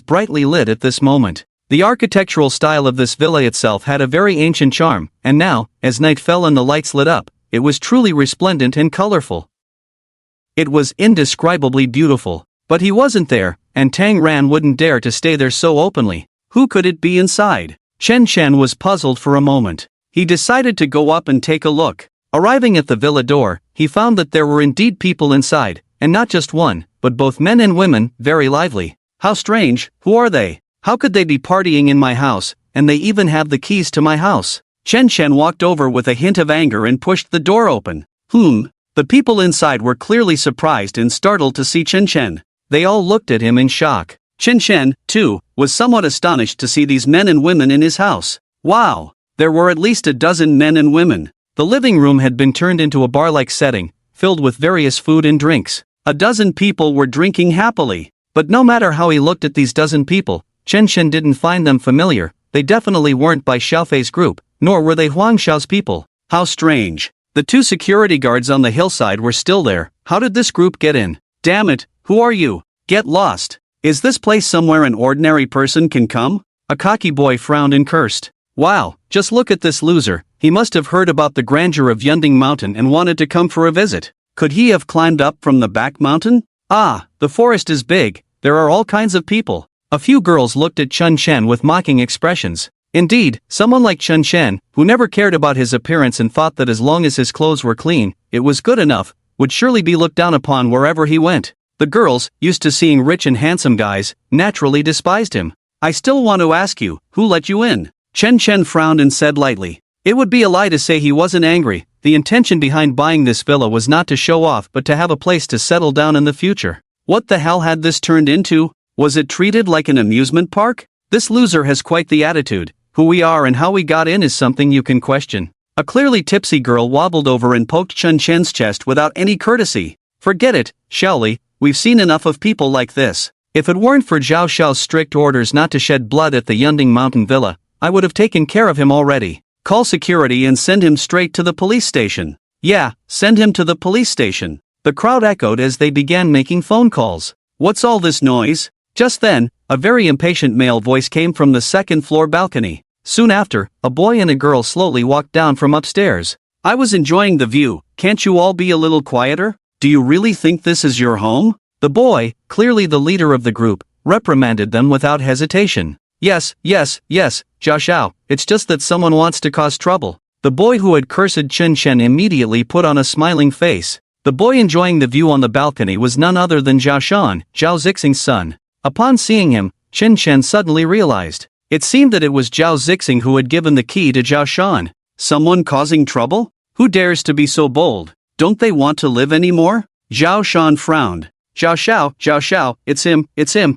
brightly lit at this moment. The architectural style of this villa itself had a very ancient charm, and now, as night fell and the lights lit up, it was truly resplendent and colorful. It was indescribably beautiful. But he wasn't there, and Tang Ran wouldn't dare to stay there so openly. Who could it be inside? Chen Shen was puzzled for a moment. He decided to go up and take a look. Arriving at the villa door, he found that there were indeed people inside, and not just one, but both men and women, very lively. How strange, who are they? How could they be partying in my house, and they even have the keys to my house? Chen Shen walked over with a hint of anger and pushed the door open. The people inside were clearly surprised and startled to see Chen Shen. They all looked at him in shock. Chen Shen, too, was somewhat astonished to see these men and women in his house. Wow! There were at least a dozen men and women. The living room had been turned into a bar-like setting, filled with various food and drinks. A dozen people were drinking happily. But no matter how he looked at these dozen people, Chen Shen didn't find them familiar. They definitely weren't Bai Xiaofei's group, nor were they Huang Xiao's people. How strange. The two security guards on the hillside were still there. How did this group get in? Damn it, who are you? Get lost. Is this place somewhere an ordinary person can come? A cocky boy frowned and cursed. Wow, just look at this loser. He must have heard about the grandeur of Yunding Mountain and wanted to come for a visit. Could he have climbed up from the back mountain? Ah, the forest is big. There are all kinds of people. A few girls looked at Chen Shen with mocking expressions. Indeed, someone like Chen Shen, who never cared about his appearance and thought that as long as his clothes were clean, it was good enough, would surely be looked down upon wherever he went. The girls, used to seeing rich and handsome guys, naturally despised him. I still want to ask you, who let you in? Chen Shen frowned and said lightly. It would be a lie to say he wasn't angry. The intention behind buying this villa was not to show off but to have a place to settle down in the future. What the hell had this turned into? Was it treated like an amusement park? This loser has quite the attitude. Who we are and how we got in is something you can question. A clearly tipsy girl wobbled over and poked Chen Shen's chest without any courtesy. Forget it, Xiaoli, we've seen enough of people like this. If it weren't for Zhao Xiao's strict orders not to shed blood at the Yunding Mountain Villa, I would have taken care of him already. Call security and send him straight to the police station. Yeah, send him to the police station. The crowd echoed as they began making phone calls. What's all this noise? Just then, a very impatient male voice came from the second-floor balcony. Soon after, a boy and a girl slowly walked down from upstairs. I was enjoying the view. Can't you all be a little quieter? Do you really think this is your home? The boy, clearly the leader of the group, reprimanded them without hesitation. Yes, Zhao Xiao, it's just that someone wants to cause trouble. The boy who had cursed Chen Shen immediately put on a smiling face. The boy enjoying the view on the balcony was none other than Zhao Shan, Zhao Zixing's son. Upon seeing him, Chen Shen suddenly realized. It seemed that it was Zhao Zixing who had given the key to Zhao Shan. Someone causing trouble? Who dares to be so bold? Don't they want to live anymore? Zhao Shan frowned. Zhao Xiao,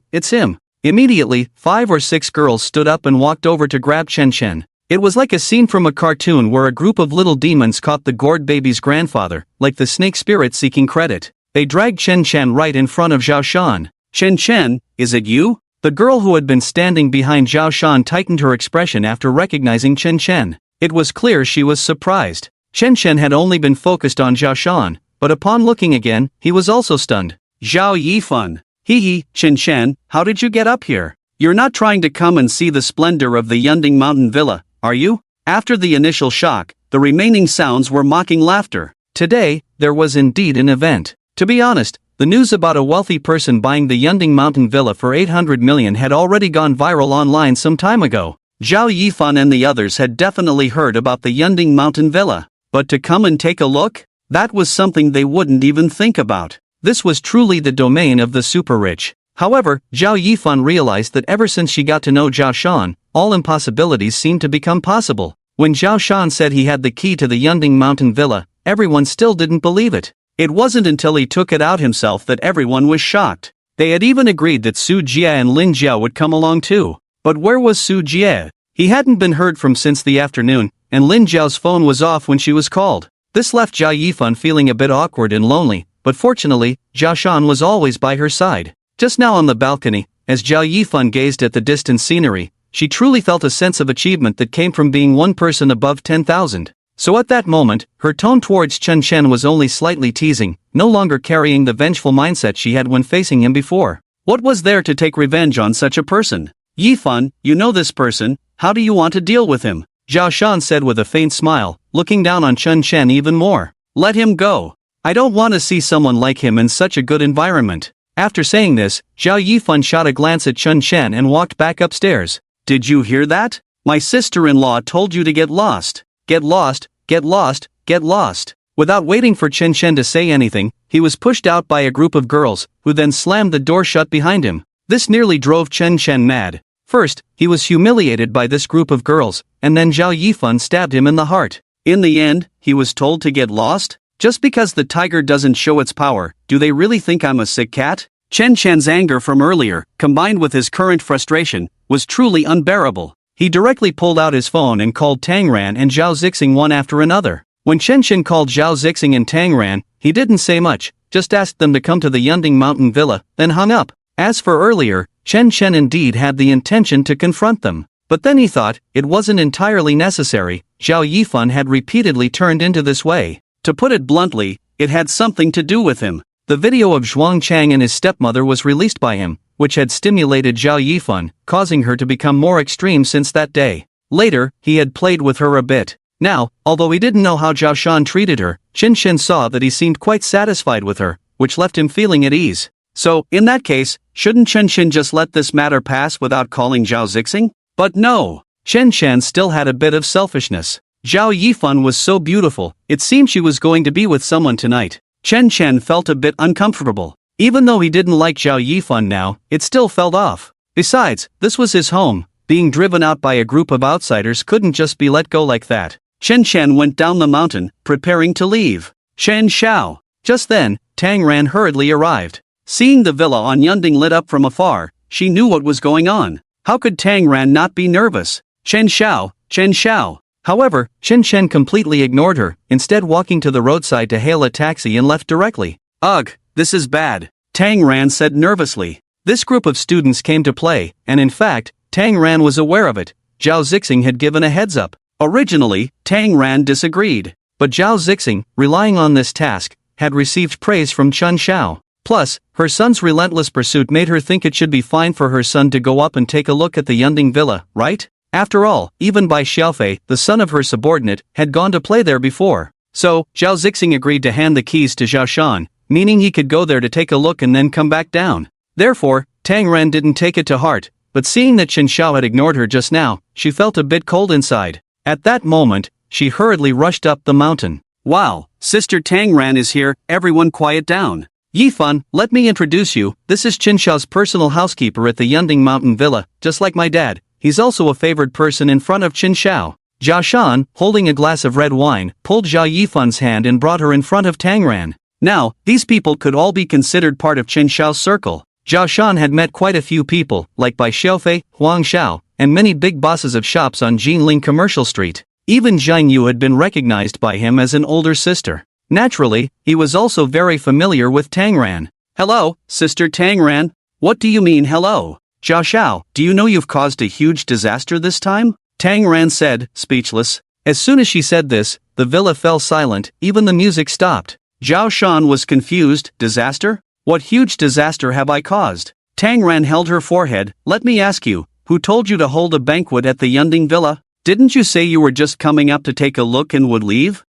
it's him. Immediately, 5 or 6 girls stood up and walked over to grab Chen Shen. It was like a scene from a cartoon where a group of little demons caught the gourd baby's grandfather, like the snake spirit seeking credit. They dragged Chen Shen right in front of Zhao Shan. Chen Shen, is it you? The girl who had been standing behind Zhao Shan tightened her expression after recognizing Chen Shen. It was clear she was surprised. Chen Shen had only been focused on Zhao Shan, but upon looking again, he was also stunned. Zhao Yifan. Hee, Chen Shen, how did you get up here? You're not trying to come and see the splendor of the Yunding Mountain Villa, are you? After the initial shock, the remaining sounds were mocking laughter. Today, there was indeed an event. To be honest, the news about a wealthy person buying the Yunding Mountain Villa for 800 million had already gone viral online some time ago. Zhao Yifan and the others had definitely heard about the Yunding Mountain Villa. But to come and take a look? That was something they wouldn't even think about. This was truly the domain of the super rich. However, Zhao Yifan realized that ever since she got to know Zhao Shan, all impossibilities seemed to become possible. When Zhao Shan said he had the key to the Yunding Mountain Villa, everyone still didn't believe it. It wasn't until he took it out himself that everyone was shocked. They had even agreed that Su Jie and Lin Jiao would come along too. But where was Su Jie? He hadn't been heard from since the afternoon, and Lin Jiao's phone was off when she was called. This left Zhao Yifan feeling a bit awkward and lonely, but fortunately, Zhao Shan was always by her side. Just now on the balcony, as Zhao Yifan gazed at the distant scenery, she truly felt a sense of achievement that came from being one person above 10,000. So at that moment, her tone towards Chen Chen was only slightly teasing, no longer carrying the vengeful mindset she had when facing him before. What was there to take revenge on such a person? Yifan, you know this person, how do you want to deal with him? Zhao Shan said with a faint smile, looking down on Chen Chen even more. Let him go. I don't want to see someone like him in such a good environment. After saying this, Zhao Yifan shot a glance at Chen Chen and walked back upstairs. Did you hear that? My sister-in-law told you to get lost. Get lost, get lost, get lost. Without waiting for Chen Chen to say anything, he was pushed out by a group of girls, who then slammed the door shut behind him. This nearly drove Chen Chen mad. First, he was humiliated by this group of girls, and then Zhao Yifan stabbed him in the heart. In the end, he was told to get lost? Just because the tiger doesn't show its power, do they really think I'm a sick cat? Chen Chen's anger from earlier, combined with his current frustration, was truly unbearable. He directly pulled out his phone and called Tang Ran and Zhao Zixing one after another. When Chen Chen called Zhao Zixing and Tang Ran, he didn't say much, just asked them to come to the Yunding Mountain Villa, then hung up. As for earlier, Chen Chen indeed had the intention to confront them. But then he thought, it wasn't entirely necessary. Zhao Yifan had repeatedly turned into this way. To put it bluntly, it had something to do with him. The video of Zhuang Chang and his stepmother was released by him, which had stimulated Zhao Yifan, causing her to become more extreme since that day. Later, he had played with her a bit. Now, although he didn't know how Zhao Shan treated her, Chen Chen saw that he seemed quite satisfied with her, which left him feeling at ease. So, in that case, shouldn't Chen Chen just let this matter pass without calling Zhao Zixing? But no! Chen Chen still had a bit of selfishness. Zhao Yifan was so beautiful, it seemed she was going to be with someone tonight. Chen Chen felt a bit uncomfortable. Even though he didn't like Zhao Yifan now, it still felt off. Besides, this was his home. Being driven out by a group of outsiders couldn't just be let go like that. Chen Chen went down the mountain, preparing to leave. Shen Xiao. Just then, Tang Ran hurriedly arrived. Seeing the villa on Yunding lit up from afar, she knew what was going on. How could Tang Ran not be nervous? Chen Xiao, Chen Xiao. However, Chen Chen completely ignored her, instead walking to the roadside to hail a taxi and left directly. Ugh, this is bad, Tang Ran said nervously. This group of students came to play, and in fact, Tang Ran was aware of it. Zhao Zixing had given a heads up. Originally, Tang Ran disagreed, but Zhao Zixing, relying on this task, had received praise from Chen Xiao. Plus, her son's relentless pursuit made her think it should be fine for her son to go up and take a look at the Yunding Villa, right? After all, even Bai Xiaofei, the son of her subordinate, had gone to play there before. So, Zhao Zixing agreed to hand the keys to Zhao Shan, meaning he could go there to take a look and then come back down. Therefore, Tang Ran didn't take it to heart, but seeing that Chen Xiao had ignored her just now, she felt a bit cold inside. At that moment, she hurriedly rushed up the mountain. Wow, Sister Tang Ran is here, everyone quiet down. Yifan, let me introduce you, this is Chen Xiao's personal housekeeper at the Yunding Mountain Villa, just like my dad. He's also a favored person in front of Chen Xiao. Zhao Shan, holding a glass of red wine, pulled Zhao Yifan's hand and brought her in front of Tang Ran. Now, these people could all be considered part of Chen Xiao's circle. Zhao Shan had met quite a few people, like Bai Xiaofei, Huang Xiao, and many big bosses of shops on Jinling Commercial Street. Even Zhang Yu had been recognized by him as an older sister. Naturally, he was also very familiar with Tang Ran. Hello, Sister Tang Ran. What do you mean hello? Zhao Xiao, do you know you've caused a huge disaster this time? Tang Ran said, speechless. As soon as she said this, the villa fell silent, even the music stopped. Zhao Shan was confused. Disaster? What huge disaster have I caused? Tang Ran held her forehead. Let me ask you, who told you to hold a banquet at the Yunding Villa? Didn't you say you were just coming up to take a look and would leave?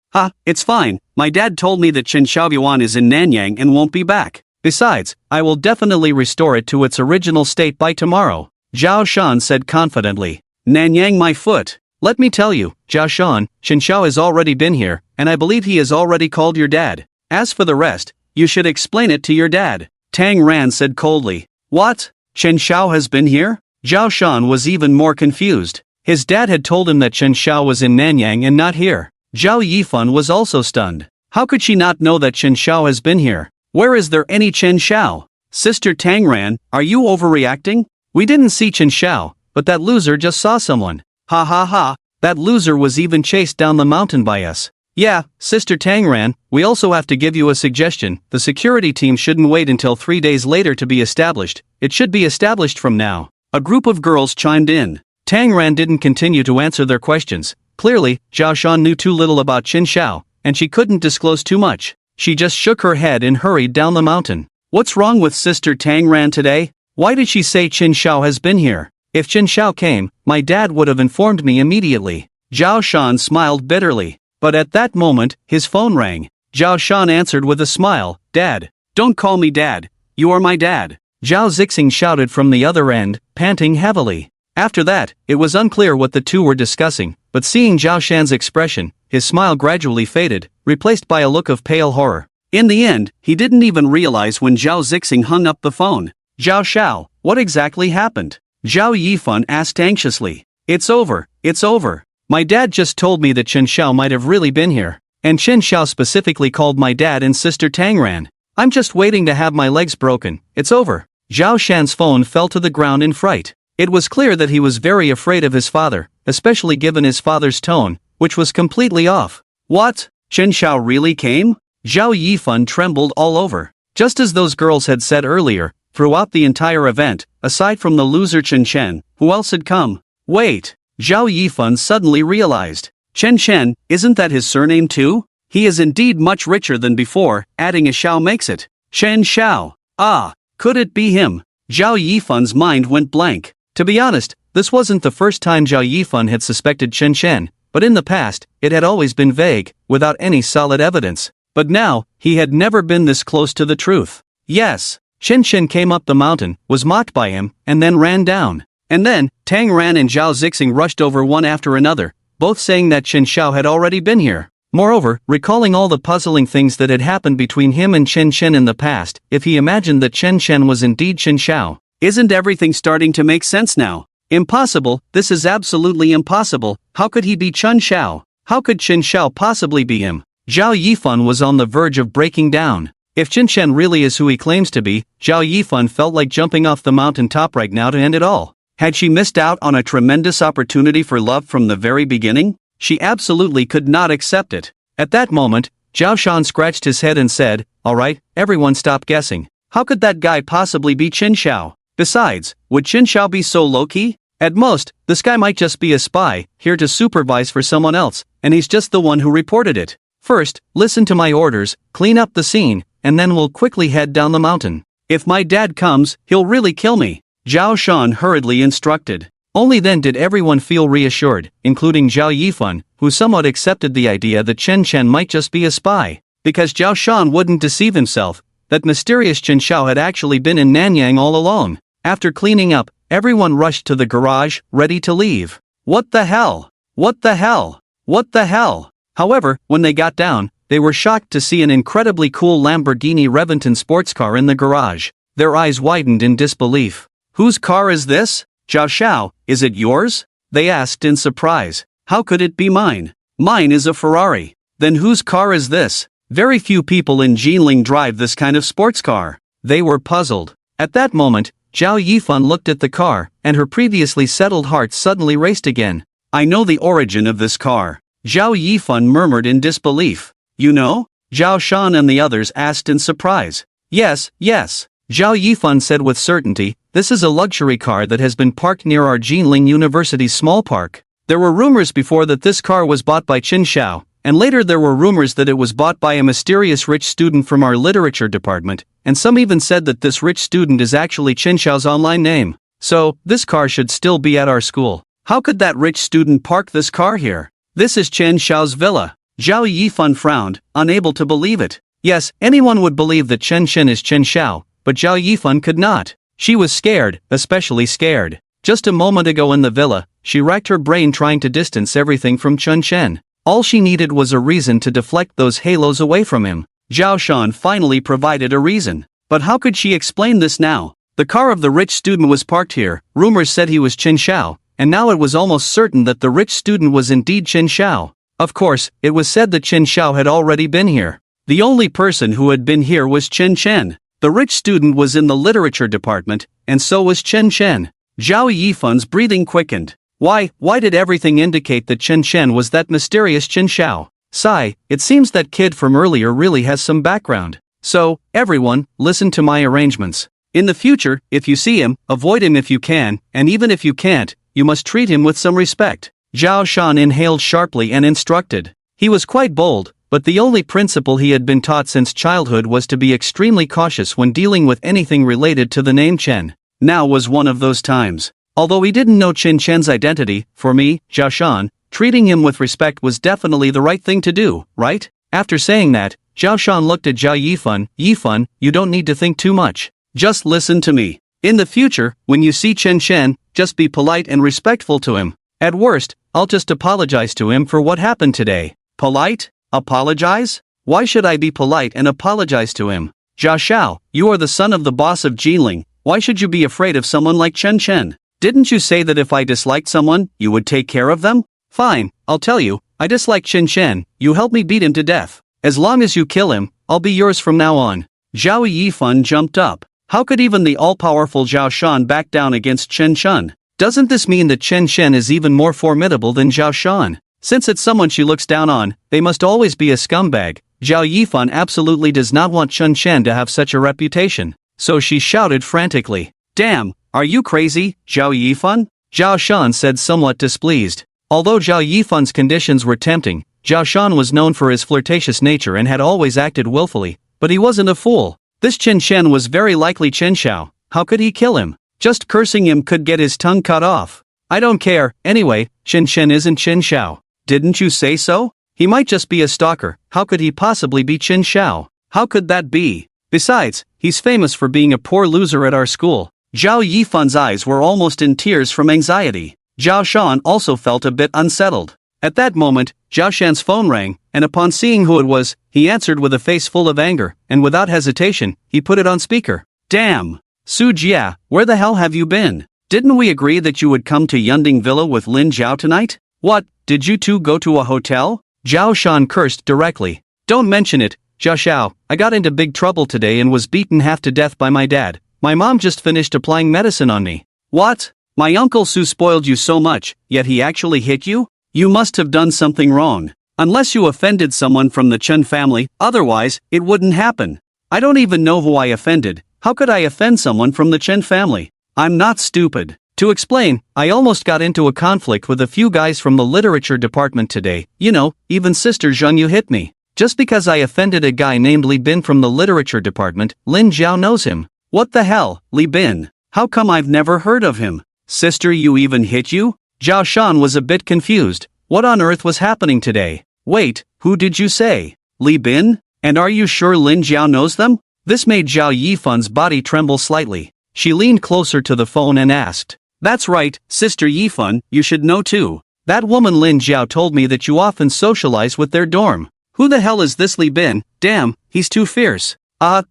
It's fine. My dad told me that Chen Xiaoyuan is in Nanyang and won't be back. Besides, I will definitely restore it to its original state by tomorrow, Zhao Shan said confidently. Nanyang my foot. Let me tell you, Zhao Shan, Chen Xiao has already been here, and I believe he has already called your dad. As for the rest, you should explain it to your dad, Tang Ran said coldly. What? Chen Xiao has been here? Zhao Shan was even more confused. His dad had told him that Chen Xiao was in Nanyang and not here. Zhao Yifan was also stunned. How could she not know that Chen Xiao has been here? Where is there any Chen Xiao? Sister Tangran, are you overreacting? We didn't see Chen Xiao, but that loser just saw someone. Ha ha ha, that loser was even chased down the mountain by us. Yeah, Sister Tangran, we also have to give you a suggestion. The security team shouldn't wait until 3 days later to be established. It should be established from now. A group of girls chimed in. Tangran didn't continue to answer their questions. Clearly, Zhao Shan knew too little about Chen Xiao, and she couldn't disclose too much. She just shook her head and hurried down the mountain. What's wrong with Sister Tangran today? Why did she say Chen Xiao has been here? If Chen Xiao came, my dad would have informed me immediately. Zhao Shan smiled bitterly. But at that moment, his phone rang. Zhao Shan answered with a smile. Dad. Don't call me Dad. You are my dad. Zhao Zixing shouted from the other end, panting heavily. After that, it was unclear what the two were discussing, but seeing Zhao Shan's expression, his smile gradually faded, replaced by a look of pale horror. In the end, he didn't even realize when Zhao Zixing hung up the phone. Zhao Xiao, what exactly happened? Zhao Yifan asked anxiously. It's over, it's over. My dad just told me that Chen Xiao might have really been here. And Chen Xiao specifically called my dad and Sister Tangran. I'm just waiting to have my legs broken. It's over. Zhao Shan's phone fell to the ground in fright. It was clear that he was very afraid of his father, especially given his father's tone, which was completely off. What? Chen Xiao really came? Zhao Yifan trembled all over. Just as those girls had said earlier, throughout the entire event, aside from the loser Chen Chen, who else had come? Wait. Zhao Yifan suddenly realized. Chen Chen, isn't that his surname too? He is indeed much richer than before, adding a Xiao makes it. Chen Xiao. Ah, could it be him? Zhao Yifan's mind went blank. To be honest, this wasn't the first time Zhao Yifan had suspected Chen Chen, but in the past, it had always been vague, without any solid evidence. But now, he had never been this close to the truth. Yes, Chen Chen came up the mountain, was mocked by him, and then ran down. And then, Tang Ran and Zhao Zixing rushed over one after another, both saying that Chen Xiao had already been here. Moreover, recalling all the puzzling things that had happened between him and Chen Chen in the past, if he imagined that Chen Chen was indeed Chen Xiao. Isn't everything starting to make sense now? Impossible, this is absolutely impossible. How could he be Chen Xiao? How could Chen Xiao possibly be him? Zhao Yifan was on the verge of breaking down. If Chen Chen really is who he claims to be, Zhao Yifan felt like jumping off the mountain top right now to end it all. Had she missed out on a tremendous opportunity for love from the very beginning? She absolutely could not accept it. At that moment, Zhao Shan scratched his head and said, "Alright, everyone stop guessing. How could that guy possibly be Chen Xiao? Besides, would Chen Xiao be so low-key? At most, this guy might just be a spy, here to supervise for someone else, and he's just the one who reported it. First, listen to my orders, clean up the scene, and then we'll quickly head down the mountain. If my dad comes, he'll really kill me," Zhao Shan hurriedly instructed. Only then did everyone feel reassured, including Zhao Yifan, who somewhat accepted the idea that Chen Chen might just be a spy. Because Zhao Shan wouldn't deceive himself, that mysterious Chen Xiao had actually been in Nanyang all along. After cleaning up, everyone rushed to the garage, ready to leave. What the hell? What the hell? What the hell? However, when they got down, they were shocked to see an incredibly cool Lamborghini Reventon sports car in the garage. Their eyes widened in disbelief. Whose car is this? Zhao Xiao, is it yours? They asked in surprise. How could it be mine? Mine is a Ferrari. Then whose car is this? Very few people in Jinling drive this kind of sports car. They were puzzled. At that moment, Zhao Yifan looked at the car, and her previously settled heart suddenly raced again. I know the origin of this car. Zhao Yifan murmured in disbelief. You know? Zhao Shan and the others asked in surprise. Yes, yes. Zhao Yifan said with certainty, this is a luxury car that has been parked near our Jinling University's small park. There were rumors before that this car was bought by Chen Xiao, and later there were rumors that it was bought by a mysterious rich student from our literature department, and some even said that this rich student is actually Chen Xiao's online name. So, this car should still be at our school. How could that rich student park this car here? This is Chen Xiao's villa. Zhao Yifan frowned, unable to believe it. Yes, anyone would believe that Chen Chen is Chen Xiao, but Zhao Yifan could not. She was scared, especially scared. Just a moment ago in the villa, she racked her brain trying to distance everything from Chen Chen. All she needed was a reason to deflect those halos away from him. Zhao Shan finally provided a reason. But how could she explain this now? The car of the rich student was parked here, rumors said he was Chen Xiao, and now it was almost certain that the rich student was indeed Chen Xiao. Of course, it was said that Chen Xiao had already been here. The only person who had been here was Chen Chen. The rich student was in the literature department, and so was Chen Chen. Zhao Yifan's breathing quickened. Why did everything indicate that Chen Chen was that mysterious Chen Xiao? Sigh, it seems that kid from earlier really has some background. So, everyone, listen to my arrangements. In the future, if you see him, avoid him if you can, and even if you can't, you must treat him with some respect. Zhao Shan inhaled sharply and instructed. He was quite bold, but the only principle he had been taught since childhood was to be extremely cautious when dealing with anything related to the name Chen. Now was one of those times. Although he didn't know Chen Chen's identity, for me, Zhao Shan, treating him with respect was definitely the right thing to do, right? After saying that, Zhao Shan looked at Zhao Yifan. Yifan, you don't need to think too much. Just listen to me. In the future, when you see Chen Chen, just be polite and respectful to him. At worst, I'll just apologize to him for what happened today. Polite? Apologize? Why should I be polite and apologize to him? Zhao Xiao, you are the son of the boss of Jinling. Why should you be afraid of someone like Chen Chen? Didn't you say that if I disliked someone, you would take care of them? Fine, I'll tell you, I dislike Chen Chen, you help me beat him to death. As long as you kill him, I'll be yours from now on. Zhao Yifan jumped up. How could even the all-powerful Zhao Shan back down against Chen Chen? Doesn't this mean that Chen Chen is even more formidable than Zhao Shan? Since it's someone she looks down on, they must always be a scumbag. Zhao Yifan absolutely does not want Chen Chen to have such a reputation. So she shouted frantically. Damn, are you crazy, Zhao Yifan? Zhao Shan said somewhat displeased. Although Zhao Yifan's conditions were tempting, Zhao Shan was known for his flirtatious nature and had always acted willfully, but he wasn't a fool. This Chen Chen was very likely Chen Xiao. How could he kill him? Just cursing him could get his tongue cut off. I don't care, anyway, Chen Chen isn't Chen Xiao. Didn't you say so? He might just be a stalker. How could he possibly be Chen Xiao? How could that be? Besides, he's famous for being a poor loser at our school. Zhao Yifan's eyes were almost in tears from anxiety. Zhao Shan also felt a bit unsettled. At that moment, Zhao Shan's phone rang, and upon seeing who it was, he answered with a face full of anger, and without hesitation, he put it on speaker. Damn! Su Jia, where the hell have you been? Didn't we agree that you would come to Yunding Villa with Lin Zhao tonight? What, did you two go to a hotel? Zhao Shan cursed directly. Don't mention it, Zhao Xiao, I got into big trouble today and was beaten half to death by my dad. My mom just finished applying medicine on me. What? My uncle Su spoiled you so much, yet he actually hit you? You must have done something wrong. Unless you offended someone from the Chen family, otherwise, it wouldn't happen. I don't even know who I offended. How could I offend someone from the Chen family? I'm not stupid. To explain, I almost got into a conflict with a few guys from the literature department today. You know, even Sister Zheng Yu hit me. Just because I offended a guy named Li Bin from the literature department, Lin Zhao knows him. What the hell, Li Bin? How come I've never heard of him? Sister Yu even hit you? Zhao Shan was a bit confused. What on earth was happening today? Wait, who did you say? Li Bin? And are you sure Lin Zhao knows them? This made Zhao Yifan's body tremble slightly. She leaned closer to the phone and asked. That's right, Sister Yifan, you should know too. That woman Lin Zhao told me that you often socialize with their dorm. Who the hell is this Li Bin? Damn, he's too fierce.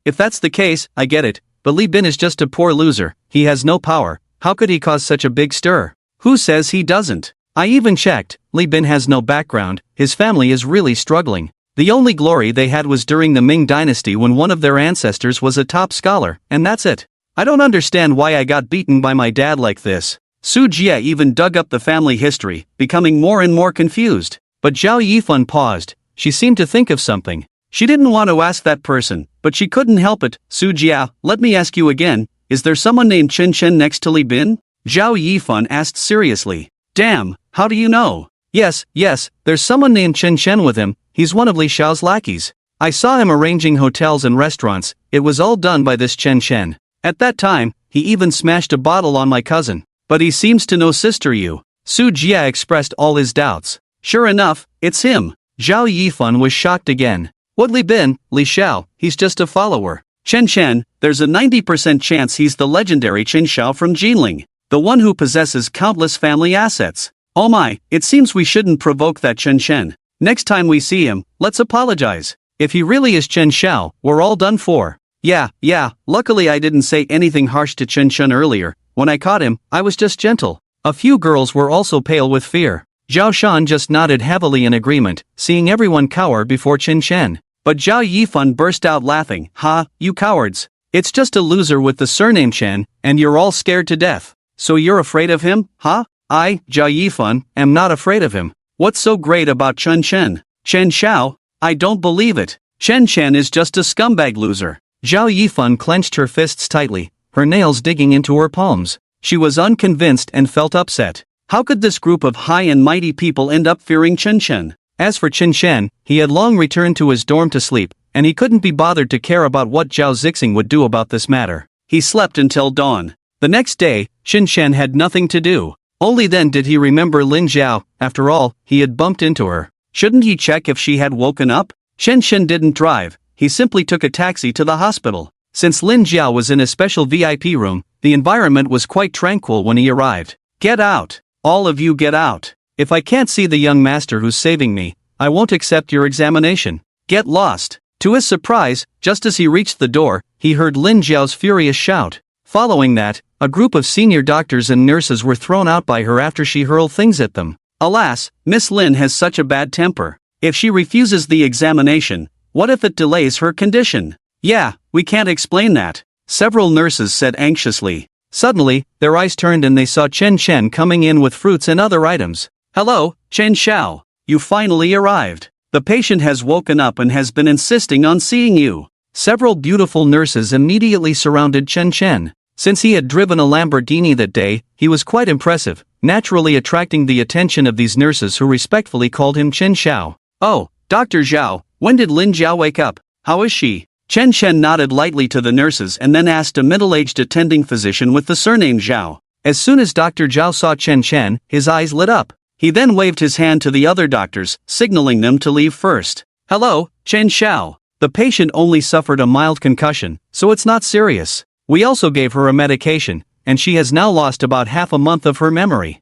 If that's the case, I get it. But Li Bin is just a poor loser. He has no power. How could he cause such a big stir? Who says he doesn't? I even checked. Li Bin has no background. His family is really struggling. The only glory they had was during the Ming dynasty when one of their ancestors was a top scholar, and that's it. I don't understand why I got beaten by my dad like this. Su Jia even dug up the family history, becoming more and more confused. But Zhao Yifan paused. She seemed to think of something. She didn't want to ask that person, but she couldn't help it. Su Jia, let me ask you again, is there someone named Chen Chen next to Li Bin? Zhao Yifan asked seriously. Damn, how do you know? Yes, there's someone named Chen Chen with him. He's one of Li Xiao's lackeys. I saw him arranging hotels and restaurants. It was all done by this Chen Chen. At that time, he even smashed a bottle on my cousin. But he seems to know Sister Yu. Su Jia expressed all his doubts. Sure enough, it's him. Zhao Yifan was shocked again. What Li Bin, Li Xiao, he's just a follower. Chen Chen, there's a 90% chance he's the legendary Chen Xiao from Jinling. The one who possesses countless family assets. Oh my, it seems we shouldn't provoke that Chen Chen. Next time we see him, let's apologize. If he really is Chen Xiao, we're all done for. Yeah, luckily I didn't say anything harsh to Chen Chen earlier. When I caught him, I was just gentle. A few girls were also pale with fear. Zhao Shan just nodded heavily in agreement, seeing everyone cower before Qin Shen. But Zhao Yifan burst out laughing. Ha, you cowards! It's just a loser with the surname Chen, and you're all scared to death. So you're afraid of him, huh? I, Zhao Yifan, am not afraid of him. What's so great about Chen Chen? Chen Xiao? I don't believe it. Chen Chen is just a scumbag loser. Zhao Yifan clenched her fists tightly, her nails digging into her palms. She was unconvinced and felt upset. How could this group of high and mighty people end up fearing Chen Chen? As for Qin Shen, he had long returned to his dorm to sleep, and he couldn't be bothered to care about what Zhao Zixing would do about this matter. He slept until dawn. The next day, Qin Shen had nothing to do. Only then did he remember Lin Zhao. After all, he had bumped into her. Shouldn't he check if she had woken up? Qin Shen didn't drive, he simply took a taxi to the hospital. Since Lin Zhao was in a special VIP room, the environment was quite tranquil when he arrived. Get out! All of you get out! If I can't see the young master who's saving me, I won't accept your examination. Get lost! To his surprise, just as he reached the door, he heard Lin Zhao's furious shout. Following that, a group of senior doctors and nurses were thrown out by her after she hurled things at them. Alas, Miss Lin has such a bad temper. If she refuses the examination, what if it delays her condition? Yeah, we can't explain that, several nurses said anxiously. Suddenly, their eyes turned and they saw Chen Chen coming in with fruits and other items. Hello, Chen Xiao. You finally arrived. The patient has woken up and has been insisting on seeing you. Several beautiful nurses immediately surrounded Chen Chen. Since he had driven a Lamborghini that day, he was quite impressive, naturally attracting the attention of these nurses who respectfully called him Chen Xiao. Oh, Dr. Zhao, when did Lin Zhao wake up? How is she? Chen Chen nodded lightly to the nurses and then asked a middle-aged attending physician with the surname Zhao. As soon as Dr. Zhao saw Chen Chen, his eyes lit up. He then waved his hand to the other doctors, signaling them to leave first. Hello, Chen Xiao. The patient only suffered a mild concussion, so it's not serious. We also gave her a medication, and she has now lost about half a month of her memory.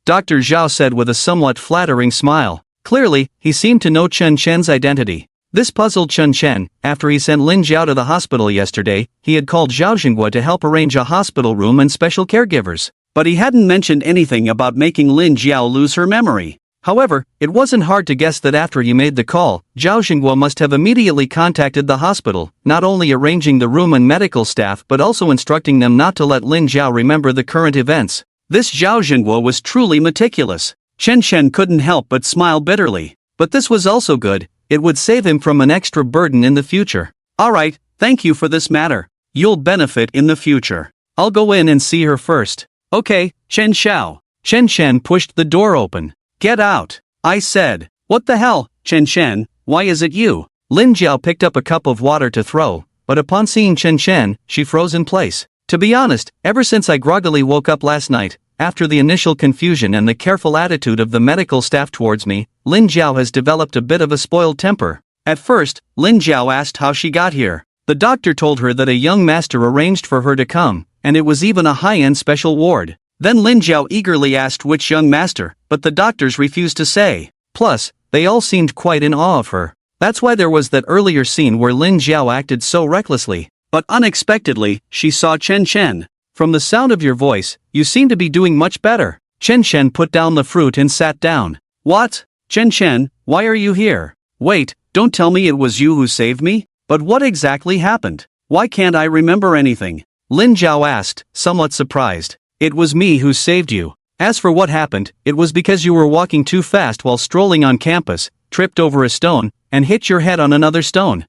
Dr. Zhao said with a somewhat flattering smile. Clearly, he seemed to know Chen Chen's identity. This puzzled Chen Chen. After he sent Lin Zhao to the hospital yesterday, he had called Zhao Xinghua to help arrange a hospital room and special caregivers. But he hadn't mentioned anything about making Lin Zhao lose her memory. However, it wasn't hard to guess that after he made the call, Zhao Xinghua must have immediately contacted the hospital, not only arranging the room and medical staff but also instructing them not to let Lin Zhao remember the current events. This Zhao Xinghua was truly meticulous. Chen Chen couldn't help but smile bitterly. But this was also good, it would save him from an extra burden in the future. Alright, thank you for this matter. You'll benefit in the future. I'll go in and see her first. Okay, Chen Xiao. Chen Chen pushed the door open. Get out, I said. What the hell, Chen Chen, why is it you? Lin Zhao picked up a cup of water to throw, but upon seeing Chen Chen, she froze in place. To be honest, ever since I groggily woke up last night, after the initial confusion and the careful attitude of the medical staff towards me, Lin Zhao has developed a bit of a spoiled temper. At first, Lin Zhao asked how she got here. The doctor told her that a young master arranged for her to come, and it was even a high-end special ward. Then Lin Zhao eagerly asked which young master, but the doctors refused to say. Plus, they all seemed quite in awe of her. That's why there was that earlier scene where Lin Zhao acted so recklessly. But unexpectedly, she saw Chen Chen. From the sound of your voice, you seem to be doing much better. Chen Chen put down the fruit and sat down. What? Chen Chen, why are you here? Wait, don't tell me it was you who saved me? But what exactly happened? Why can't I remember anything? Lin Zhao asked, somewhat surprised. It was me who saved you. As for what happened, it was because you were walking too fast while strolling on campus, tripped over a stone, and hit your head on another stone.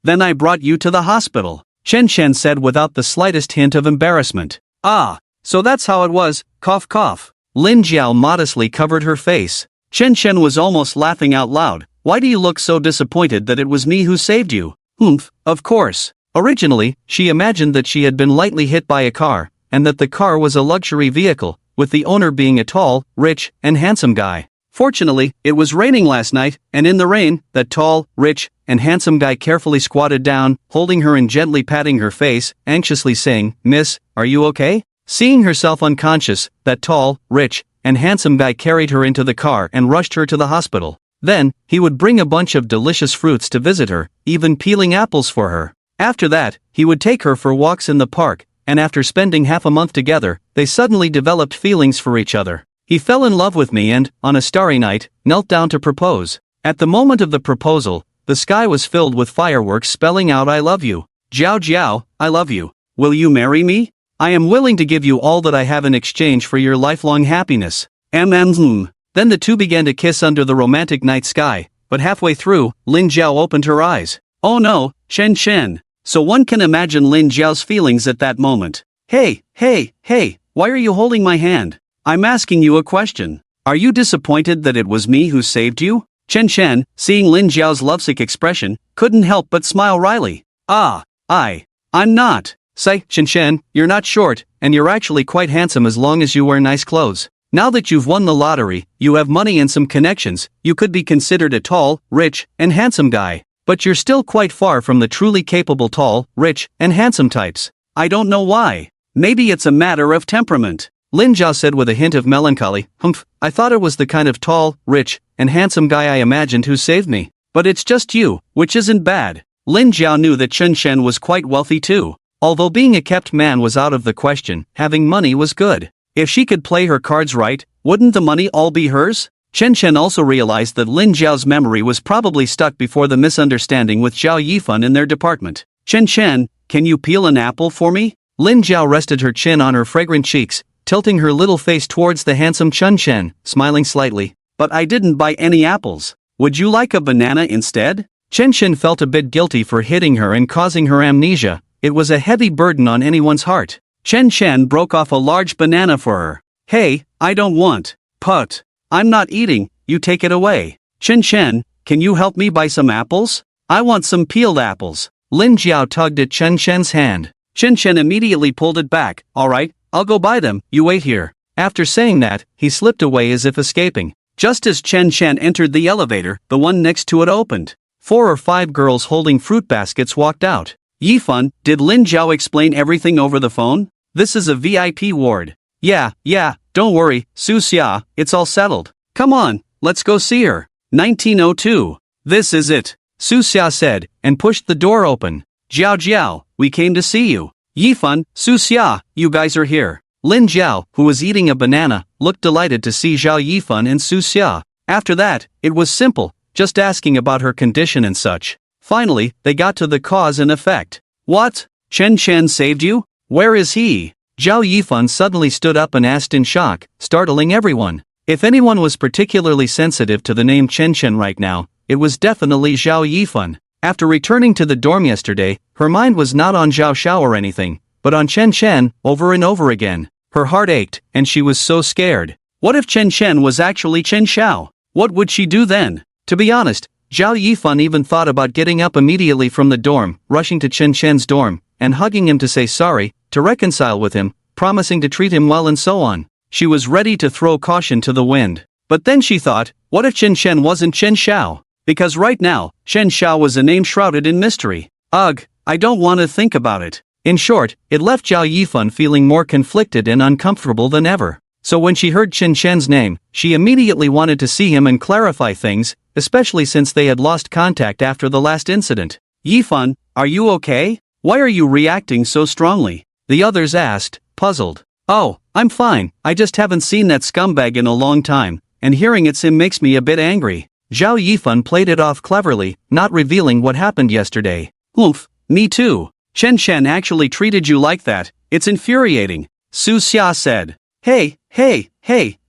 Then I brought you to the hospital, Chen Chen said without the slightest hint of embarrassment. Ah, so that's how it was, cough cough. Lin Zhao modestly covered her face. Chen Chen was almost laughing out loud. Why do you look so disappointed that it was me who saved you? Humph, of course. Originally, she imagined that she had been lightly hit by a car, and that the car was a luxury vehicle, with the owner being a tall, rich, and handsome guy. Fortunately, it was raining last night, and in the rain, that tall, rich, and handsome guy carefully squatted down, holding her and gently patting her face, anxiously saying, "Miss, are you okay?" Seeing herself unconscious, that tall, rich, and handsome guy carried her into the car and rushed her to the hospital. Then, he would bring a bunch of delicious fruits to visit her, even peeling apples for her. After that, he would take her for walks in the park, and after spending half a month together, they suddenly developed feelings for each other. He fell in love with me and, on a starry night, knelt down to propose. At the moment of the proposal, the sky was filled with fireworks spelling out I love you. Jiao Jiao, I love you. Will you marry me? I am willing to give you all that I have in exchange for your lifelong happiness. Then the two began to kiss under the romantic night sky, but halfway through, Lin Jiao opened her eyes. Oh no, Chen Chen. So one can imagine Lin Jiao's feelings at that moment. Hey, why are you holding my hand? I'm asking you a question. Are you disappointed that it was me who saved you? Chen Chen, seeing Lin Jiao's lovesick expression, couldn't help but smile wryly. I'm not. Say, Chen Chen, you're not short, and you're actually quite handsome as long as you wear nice clothes. Now that you've won the lottery, you have money and some connections, you could be considered a tall, rich, and handsome guy. But you're still quite far from the truly capable tall, rich, and handsome types. I don't know why. Maybe it's a matter of temperament. Lin Jiao said with a hint of melancholy. I thought it was the kind of tall, rich, and handsome guy I imagined who saved me. But it's just you, which isn't bad. Lin Jiao knew that Chen Chen was quite wealthy too. Although being a kept man was out of the question, having money was good. If she could play her cards right, wouldn't the money all be hers? Chen Chen also realized that Lin Jiao's memory was probably stuck before the misunderstanding with Zhao Yifan in their department. Chen Chen, can you peel an apple for me? Lin Jiao rested her chin on her fragrant cheeks, tilting her little face towards the handsome Chen Chen, smiling slightly. But I didn't buy any apples. Would you like a banana instead? Chen Chen felt a bit guilty for hitting her and causing her amnesia. It was a heavy burden on anyone's heart. Chen Chen broke off a large banana for her. Hey, I don't want. Put. I'm not eating, you take it away. Chen Chen, can you help me buy some apples? I want some peeled apples. Lin Jiao tugged at Chen Chen's hand. Chen Chen immediately pulled it back. Alright, I'll go buy them, you wait here. After saying that, he slipped away as if escaping. Just as Chen Chen entered the elevator, the one next to it opened. 4 or 5 girls holding fruit baskets walked out. Yifan, did Lin Jiao explain everything over the phone? This is a VIP ward. Yeah, don't worry, Su Xia, it's all settled. Come on, let's go see her. 1902. This is it, Su Xia said, and pushed the door open. Jiao, we came to see you. Yifan, Su Xia, you guys are here. Lin Jiao, who was eating a banana, looked delighted to see Zhao Yifan and Su Xia. After that, it was simple, just asking about her condition and such. Finally, they got to the cause and effect. What? Chen Chen saved you? Where is he? Zhao Yifan suddenly stood up and asked in shock, startling everyone. If anyone was particularly sensitive to the name Chen Chen right now, it was definitely Zhao Yifan. After returning to the dorm yesterday, her mind was not on Zhao Xiao or anything, but on Chen Chen, over and over again. Her heart ached, and she was so scared. What if Chen Chen was actually Chen Xiao? What would she do then? To be honest, Zhao Yifan even thought about getting up immediately from the dorm, rushing to Chen Chen's dorm, and hugging him to say sorry, to reconcile with him, promising to treat him well and so on. She was ready to throw caution to the wind. But then she thought, what if Chen Chen wasn't Chen Xiao? Because right now, Chen Xiao was a name shrouded in mystery. Ugh, I don't want to think about it. In short, it left Zhao Yifan feeling more conflicted and uncomfortable than ever. So when she heard Chen Chen's name, she immediately wanted to see him and clarify things, especially since they had lost contact after the last incident. Yifan, are you okay? Why are you reacting so strongly? The others asked, puzzled. Oh, I'm fine, I just haven't seen that scumbag in a long time, and hearing it's him makes me a bit angry. Zhao Yifan played it off cleverly, not revealing what happened yesterday. Oof, me too. Chen Chen actually treated you like that, it's infuriating. Su Xia said. Hey,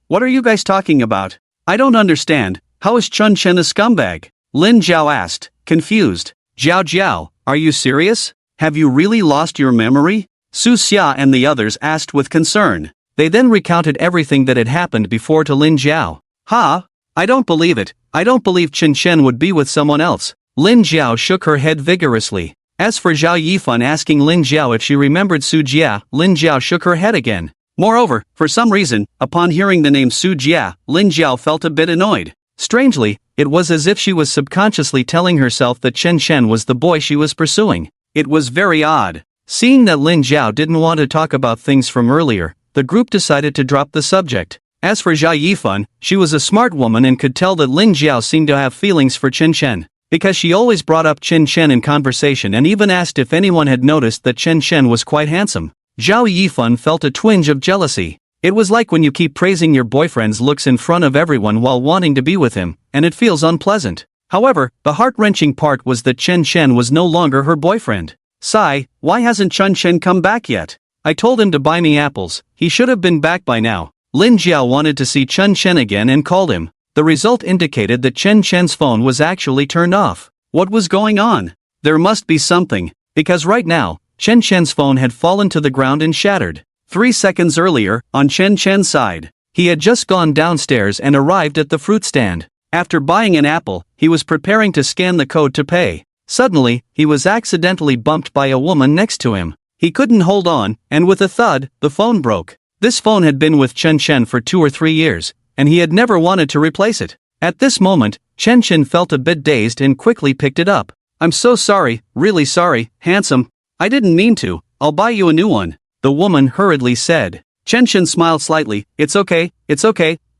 what are you guys talking about? I don't understand, how is Chen Chen a scumbag? Lin Jiao asked, confused. Jiao, are you serious? Have you really lost your memory? Su Xia and the others asked with concern. They then recounted everything that had happened before to Lin Jiao. Ha? I don't believe it, I don't believe Chen Chen would be with someone else. Lin Jiao shook her head vigorously. As for Zhao Yifan asking Lin Jiao if she remembered Su Jia, Lin Jiao shook her head again. Moreover, for some reason, upon hearing the name Su Jia, Lin Jiao felt a bit annoyed. Strangely, it was as if she was subconsciously telling herself that Chen Chen was the boy she was pursuing. It was very odd. Seeing that Lin Jiao didn't want to talk about things from earlier, the group decided to drop the subject. As for Zhao Yifan, she was a smart woman and could tell that Lin Jiao seemed to have feelings for Chen Chen, because she always brought up Chen Chen in conversation and even asked if anyone had noticed that Chen Chen was quite handsome. Zhao Yifan felt a twinge of jealousy. It was like when you keep praising your boyfriend's looks in front of everyone while wanting to be with him, and it feels unpleasant. However, the heart-wrenching part was that Chen Shen was no longer her boyfriend. Sigh, why hasn't Chen Shen come back yet? I told him to buy me apples, he should have been back by now. Lin Jiao wanted to see Chen Shen again and called him. The result indicated that Chen Shen's phone was actually turned off. What was going on? There must be something, because right now, Chen Shen's phone had fallen to the ground and shattered. 3 seconds earlier, on Chen Shen's side, he had just gone downstairs and arrived at the fruit stand. After buying an apple, he was preparing to scan the code to pay. Suddenly, he was accidentally bumped by a woman next to him. He couldn't hold on, and with a thud, the phone broke. This phone had been with Chen Shen for 2 or 3 years, and he had never wanted to replace it. At this moment, Chen Shen felt a bit dazed and quickly picked it up. I'm so sorry, really sorry, handsome. I didn't mean to, I'll buy you a new one, the woman hurriedly said. Chen Shen smiled slightly, it's okay,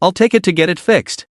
I'll take it to get it fixed.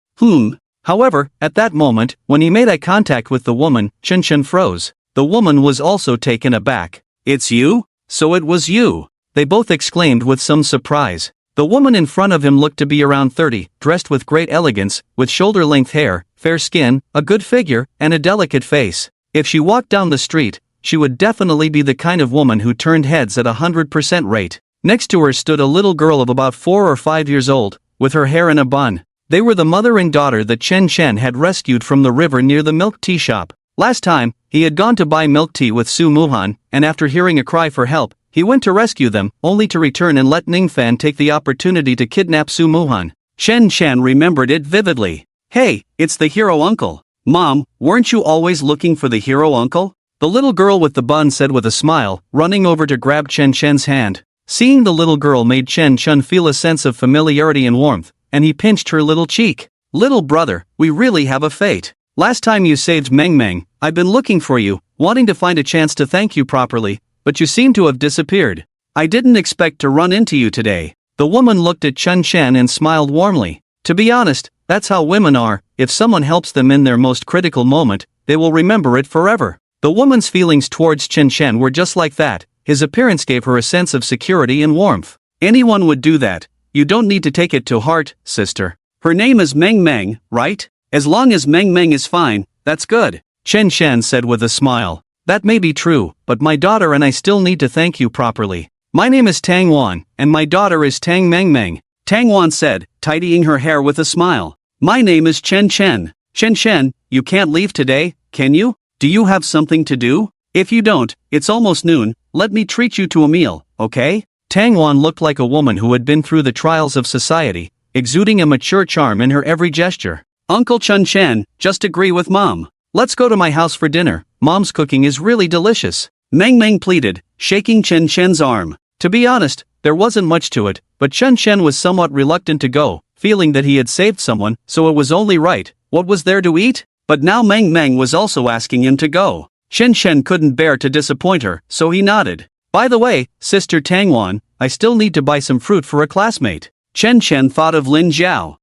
However, at that moment, when he made eye contact with the woman, Chen Shen froze. The woman was also taken aback. It's you? So it was you? They both exclaimed with some surprise. The woman in front of him looked to be around 30, dressed with great elegance, with shoulder-length hair, fair skin, a good figure, and a delicate face. If she walked down the street, she would definitely be the kind of woman who turned heads at 100% rate. Next to her stood a little girl of about 4 or 5 years old, with her hair in a bun. They were the mother and daughter that Chen Shen had rescued from the river near the milk tea shop. Last time, he had gone to buy milk tea with Su Muhan, and after hearing a cry for help, he went to rescue them, only to return and let Ningfan take the opportunity to kidnap Su Muhan. Chen Shen remembered it vividly. Hey, it's the hero uncle. Mom, weren't you always looking for the hero uncle? The little girl with the bun said with a smile, running over to grab Chen Shen's hand. Seeing the little girl made Chen Shen feel a sense of familiarity and warmth, and he pinched her little cheek. Little brother, we really have a fate. Last time you saved Meng Meng, I've been looking for you, wanting to find a chance to thank you properly, but you seem to have disappeared. I didn't expect to run into you today. The woman looked at Chen Shen and smiled warmly. To be honest, that's how women are. If someone helps them in their most critical moment, they will remember it forever. The woman's feelings towards Chen Shen were just like that. His appearance gave her a sense of security and warmth. Anyone would do that. You don't need to take it to heart, sister. Her name is Meng Meng, right? As long as Meng Meng is fine, that's good. Chen Shen said with a smile. That may be true, but my daughter and I still need to thank you properly. My name is Tang Wan, and my daughter is Tang Meng Meng. Tang Wan said, tidying her hair with a smile. My name is Chen Shen. Chen Shen, you can't leave today, can you? Do you have something to do? If you don't, it's almost noon, let me treat you to a meal, okay? Tang Wan looked like a woman who had been through the trials of society, exuding a mature charm in her every gesture. Uncle Chen Shen, just agree with Mom. Let's go to my house for dinner, Mom's cooking is really delicious. Meng Meng pleaded, shaking Chen Shen's arm. To be honest, there wasn't much to it, but Chen Shen was somewhat reluctant to go, feeling that he had saved someone, so it was only right. What was there to eat? But now Meng Meng was also asking him to go. Chen Shen couldn't bear to disappoint her, so he nodded. By the way, Sister Tang Wan, I still need to buy some fruit for a classmate. Chen Shen thought of Lin Jiao.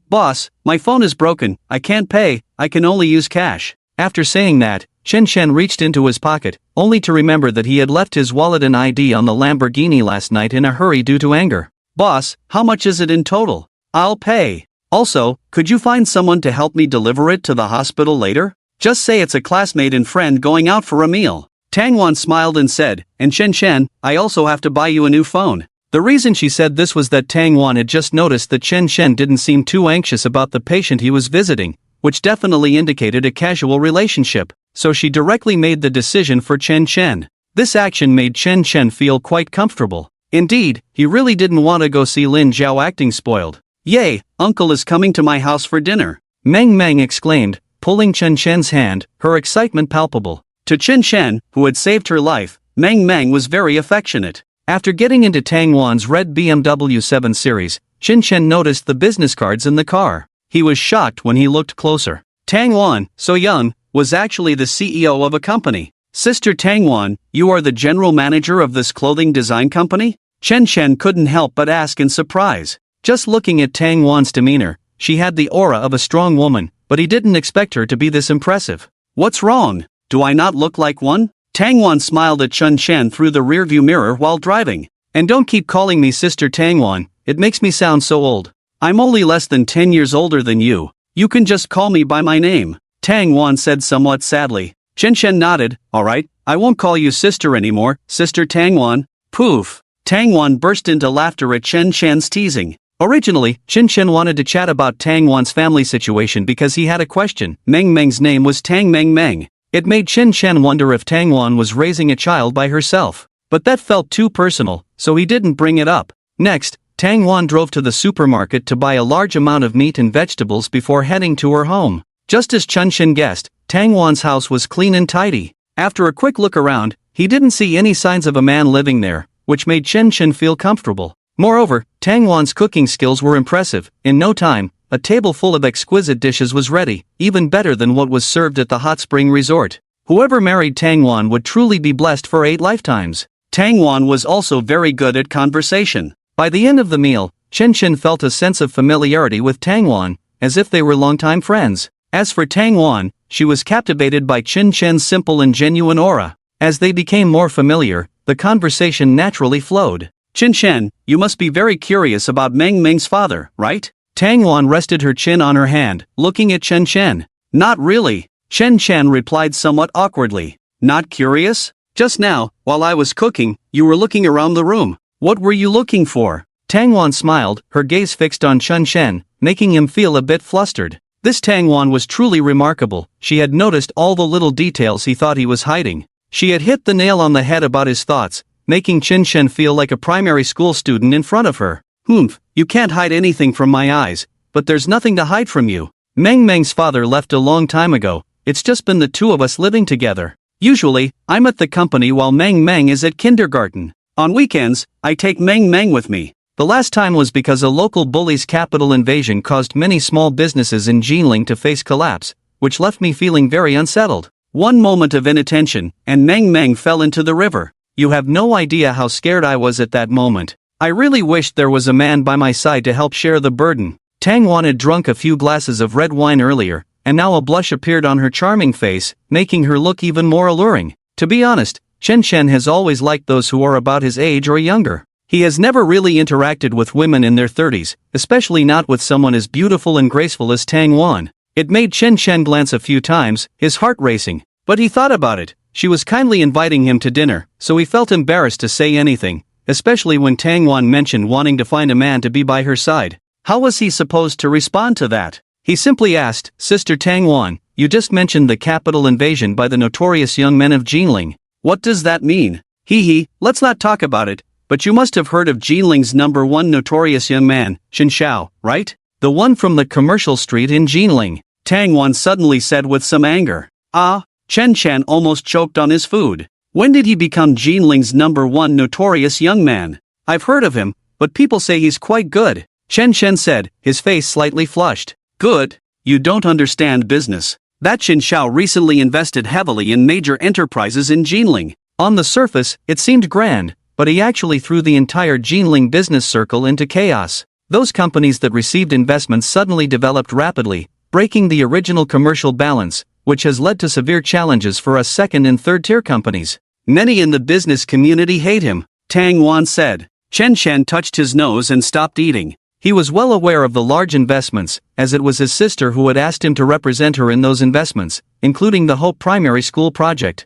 Boss, my phone is broken, I can't pay, I can only use cash. After saying that, Chen Shen reached into his pocket, only to remember that he had left his wallet and ID on the Lamborghini last night in a hurry due to anger. Boss, how much is it in total? I'll pay. Also, could you find someone to help me deliver it to the hospital later? Just say it's a classmate and friend going out for a meal. Tang Wan smiled and said, and Chen Shen, I also have to buy you a new phone. The reason she said this was that Tang Wan had just noticed that Chen Shen didn't seem too anxious about the patient he was visiting, which definitely indicated a casual relationship, so she directly made the decision for Chen Shen. This action made Chen Shen feel quite comfortable. Indeed, he really didn't want to go see Lin Jiao acting spoiled. Yay, uncle is coming to my house for dinner. Meng Meng exclaimed, pulling Chen Shen's hand, her excitement palpable. To Chen Shen, who had saved her life, Meng Meng was very affectionate. After getting into Tang Wan's red BMW 7 Series, Chen Shen noticed the business cards in the car. He was shocked when he looked closer. Tang Wan, so young, was actually the CEO of a company. Sister Tang Wan, you are the general manager of this clothing design company? Chen Shen couldn't help but ask in surprise. Just looking at Tang Wan's demeanor, she had the aura of a strong woman, but he didn't expect her to be this impressive. What's wrong? Do I not look like one? Tang Wan smiled at Chen Shen through the rearview mirror while driving. And don't keep calling me Sister Tangwan, it makes me sound so old. I'm only less than 10 years older than you. You can just call me by my name, Tangwan said somewhat sadly. Chen Shen nodded. Alright, I won't call you sister anymore, Sister Tangwan. Poof. Tangwan burst into laughter at Chen Shen's teasing. Originally, Chen Shen wanted to chat about Tangwan's family situation because he had a question. Meng Meng's name was Tang Meng Meng. It made Chen Shen wonder if Tangwan was raising a child by herself. But that felt too personal, so he didn't bring it up. Next, Tangwan drove to the supermarket to buy a large amount of meat and vegetables before heading to her home. Just as Chen Shen guessed, Tangwan's house was clean and tidy. After a quick look around, he didn't see any signs of a man living there, which made Chen Shen feel comfortable. Moreover, Tangwan's cooking skills were impressive. In no time, a table full of exquisite dishes was ready, even better than what was served at the hot spring resort. Whoever married Tangwan would truly be blessed for 8 lifetimes. Tangwan was also very good at conversation. By the end of the meal, Chen Shen felt a sense of familiarity with Tangwan, as if they were longtime friends. As for Tangwan, she was captivated by Chen Shen's simple and genuine aura. As they became more familiar, the conversation naturally flowed. Chen Shen, you must be very curious about Meng Meng's father, right? Tangwan rested her chin on her hand, looking at Chen Shen. Not really, Chen Shen replied somewhat awkwardly. Not curious? Just now, while I was cooking, you were looking around the room. What were you looking for? Tangwan smiled, her gaze fixed on Chen Shen, making him feel a bit flustered. This Tangwan was truly remarkable. She had noticed all the little details he thought he was hiding. She had hit the nail on the head about his thoughts, making Chen Shen feel like a primary school student in front of her. You can't hide anything from my eyes, but there's nothing to hide from you. Meng Meng's father left a long time ago. It's just been the two of us living together. Usually, I'm at the company while Meng Meng is at kindergarten. On weekends, I take Meng Meng with me. The last time was because a local bully's capital invasion caused many small businesses in Jinling to face collapse, which left me feeling very unsettled. One moment of inattention, and Meng Meng fell into the river. You have no idea how scared I was at that moment. I really wished there was a man by my side to help share the burden. Tangwan had drunk a few glasses of red wine earlier, and now a blush appeared on her charming face, making her look even more alluring. To be honest, Chen Shen has always liked those who are about his age or younger. He has never really interacted with women in their 30s, especially not with someone as beautiful and graceful as Tangwan. It made Chen Shen glance a few times, his heart racing. But he thought about it. She was kindly inviting him to dinner, so he felt embarrassed to say anything, especially when Tangwan mentioned wanting to find a man to be by her side. How was he supposed to respond to that? He simply asked, Sister Tangwan, you just mentioned the capital invasion by the notorious young men of Jinling. What does that mean? Let's not talk about it, but you must have heard of Jinling's #1 notorious young man, Shen Xiao, right? The one from the commercial street in Jinling. Tangwan suddenly said with some anger. Chen Shen almost choked on his food. When did he become Jinling's #1 notorious young man? I've heard of him, but people say he's quite good, Chen Shen said, his face slightly flushed. Good? You don't understand business. That Shen Xiao recently invested heavily in major enterprises in Jinling. On the surface, it seemed grand, but he actually threw the entire Jinling business circle into chaos. Those companies that received investments suddenly developed rapidly, breaking the original commercial balance, which has led to severe challenges for us second and third tier companies. Many in the business community hate him, Tangwan said. Chen Shen touched his nose and stopped eating. He was well aware of the large investments, as it was his sister who had asked him to represent her in those investments, including the Hope Primary School project.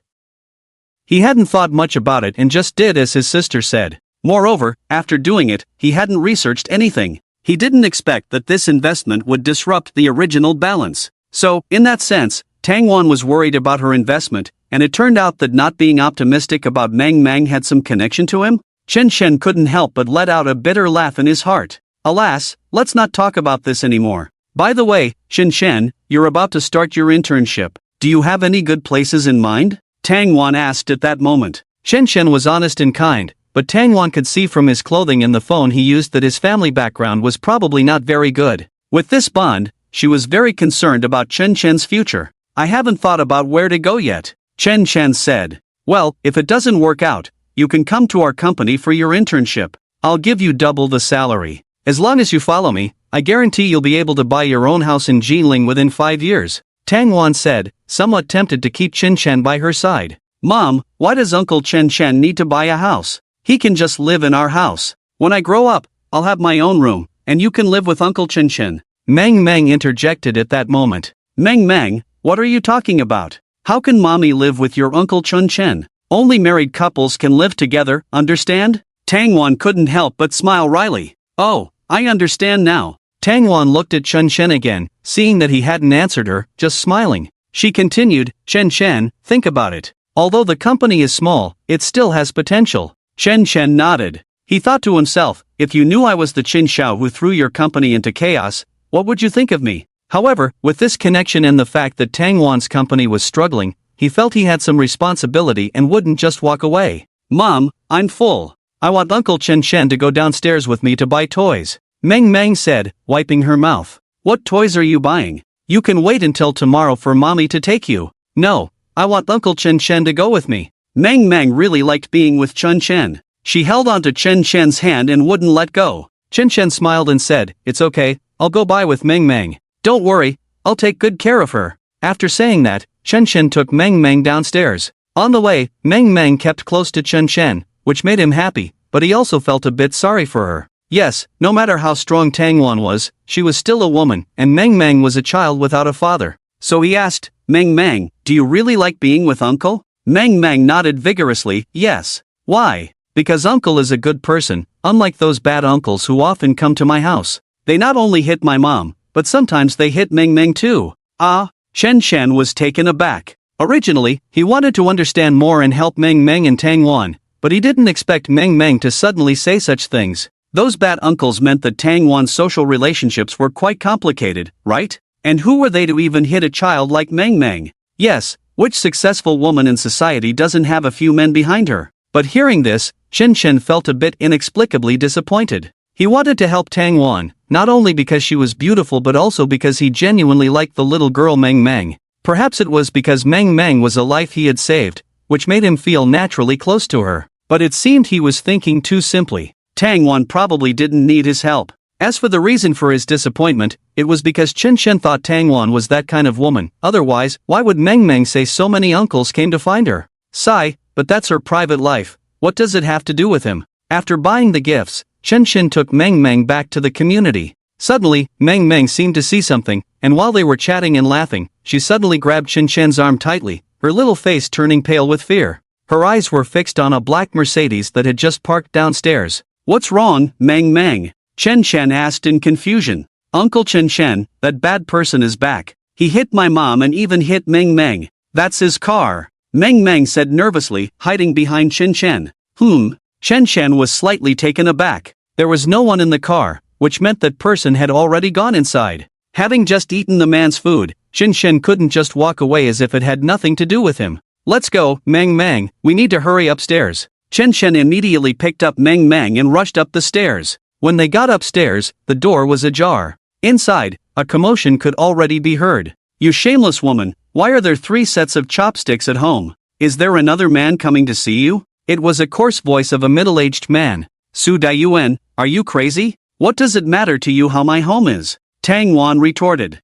He hadn't thought much about it and just did as his sister said. Moreover, after doing it, he hadn't researched anything. He didn't expect that this investment would disrupt the original balance. So, in that sense, Tangwan was worried about her investment, and it turned out that not being optimistic about Meng Meng had some connection to him? Chen Shen couldn't help but let out a bitter laugh in his heart. Alas, let's not talk about this anymore. By the way, Chen Shen, you're about to start your internship. Do you have any good places in mind? Tangwan asked at that moment. Chen Shen was honest and kind, but Tangwan could see from his clothing and the phone he used that his family background was probably not very good. With this bond, she was very concerned about Chen Shen's future. I haven't thought about where to go yet, Chen Shen said. Well, if it doesn't work out, you can come to our company for your internship. I'll give you double the salary. As long as you follow me, I guarantee you'll be able to buy your own house in Jinling within 5 years, Tangwan said, somewhat tempted to keep Chen Shen by her side. Mom, why does Uncle Chen Shen need to buy a house? He can just live in our house. When I grow up, I'll have my own room, and you can live with Uncle Chen Chen. Meng Meng interjected at that moment. Meng Meng, what are you talking about? How can mommy live with your Uncle Chen Chen? Only married couples can live together, understand? Tangwan couldn't help but smile wryly. Oh, I understand now. Tangwan looked at Chen Chen again, seeing that he hadn't answered her, just smiling. She continued, Chen Chen, think about it. Although the company is small, it still has potential. Chen Chen nodded. He thought to himself, if you knew I was the Qin Xiao who threw your company into chaos, what would you think of me? However, with this connection and the fact that Tangwan's company was struggling, he felt he had some responsibility and wouldn't just walk away. Mom, I'm full. I want Uncle Chen Chen to go downstairs with me to buy toys. Meng Meng said, wiping her mouth. What toys are you buying? You can wait until tomorrow for mommy to take you. No, I want Uncle Chen Chen to go with me. Meng Meng really liked being with Chen Chen. She held onto Chen Chen's hand and wouldn't let go. Chen Chen smiled and said, it's okay, I'll go by with Meng Meng. Don't worry, I'll take good care of her. After saying that, Chen Chen took Meng Meng downstairs. On the way, Meng Meng kept close to Chen Chen, which made him happy, but he also felt a bit sorry for her. Yes, no matter how strong Tangwan was, she was still a woman, and Meng Meng was a child without a father. So he asked, Meng Meng, do you really like being with Uncle? Meng Meng nodded vigorously, yes. Why? Because Uncle is a good person, unlike those bad uncles who often come to my house. They not only hit my mom, but sometimes they hit Meng Meng too. Ah, Chen Chen was taken aback. Originally, he wanted to understand more and help Meng Meng and Tangwan, but he didn't expect Meng Meng to suddenly say such things. Those bad uncles meant that Tangwan's social relationships were quite complicated, right? And who were they to even hit a child like Meng Meng? Yes, which successful woman in society doesn't have a few men behind her? But hearing this, Chen Chen felt a bit inexplicably disappointed. He wanted to help Tangwan, not only because she was beautiful but also because he genuinely liked the little girl Meng Meng. Perhaps it was because Meng Meng was a life he had saved, which made him feel naturally close to her. But it seemed he was thinking too simply. Tangwan probably didn't need his help. As for the reason for his disappointment, it was because Chen Chen thought Tangwan was that kind of woman. Otherwise, why would Meng Meng say so many uncles came to find her? Sigh, but that's her private life. What does it have to do with him? After buying the gifts, Chen Chen took Meng Meng back to the community. Suddenly, Meng Meng seemed to see something, and while they were chatting and laughing, she suddenly grabbed Chen Chen's arm tightly, her little face turning pale with fear. Her eyes were fixed on a black Mercedes that had just parked downstairs. What's wrong, Meng Meng? Chen Chen asked in confusion. Uncle Chen Chen, that bad person is back. He hit my mom and even hit Meng Meng. That's his car. Meng Meng said nervously, hiding behind Chen Chen. Chen Chen was slightly taken aback. There was no one in the car, which meant that person had already gone inside. Having just eaten the man's food, Chen Chen couldn't just walk away as if it had nothing to do with him. Let's go, Meng Meng, we need to hurry upstairs. Chen Chen immediately picked up Meng Meng and rushed up the stairs. When they got upstairs, the door was ajar. Inside, a commotion could already be heard. You shameless woman, why are there 3 sets of chopsticks at home? Is there another man coming to see you? It was a coarse voice of a middle-aged man. Su Daiyuan, are you crazy? What does it matter to you how my home is? Tang Wan retorted.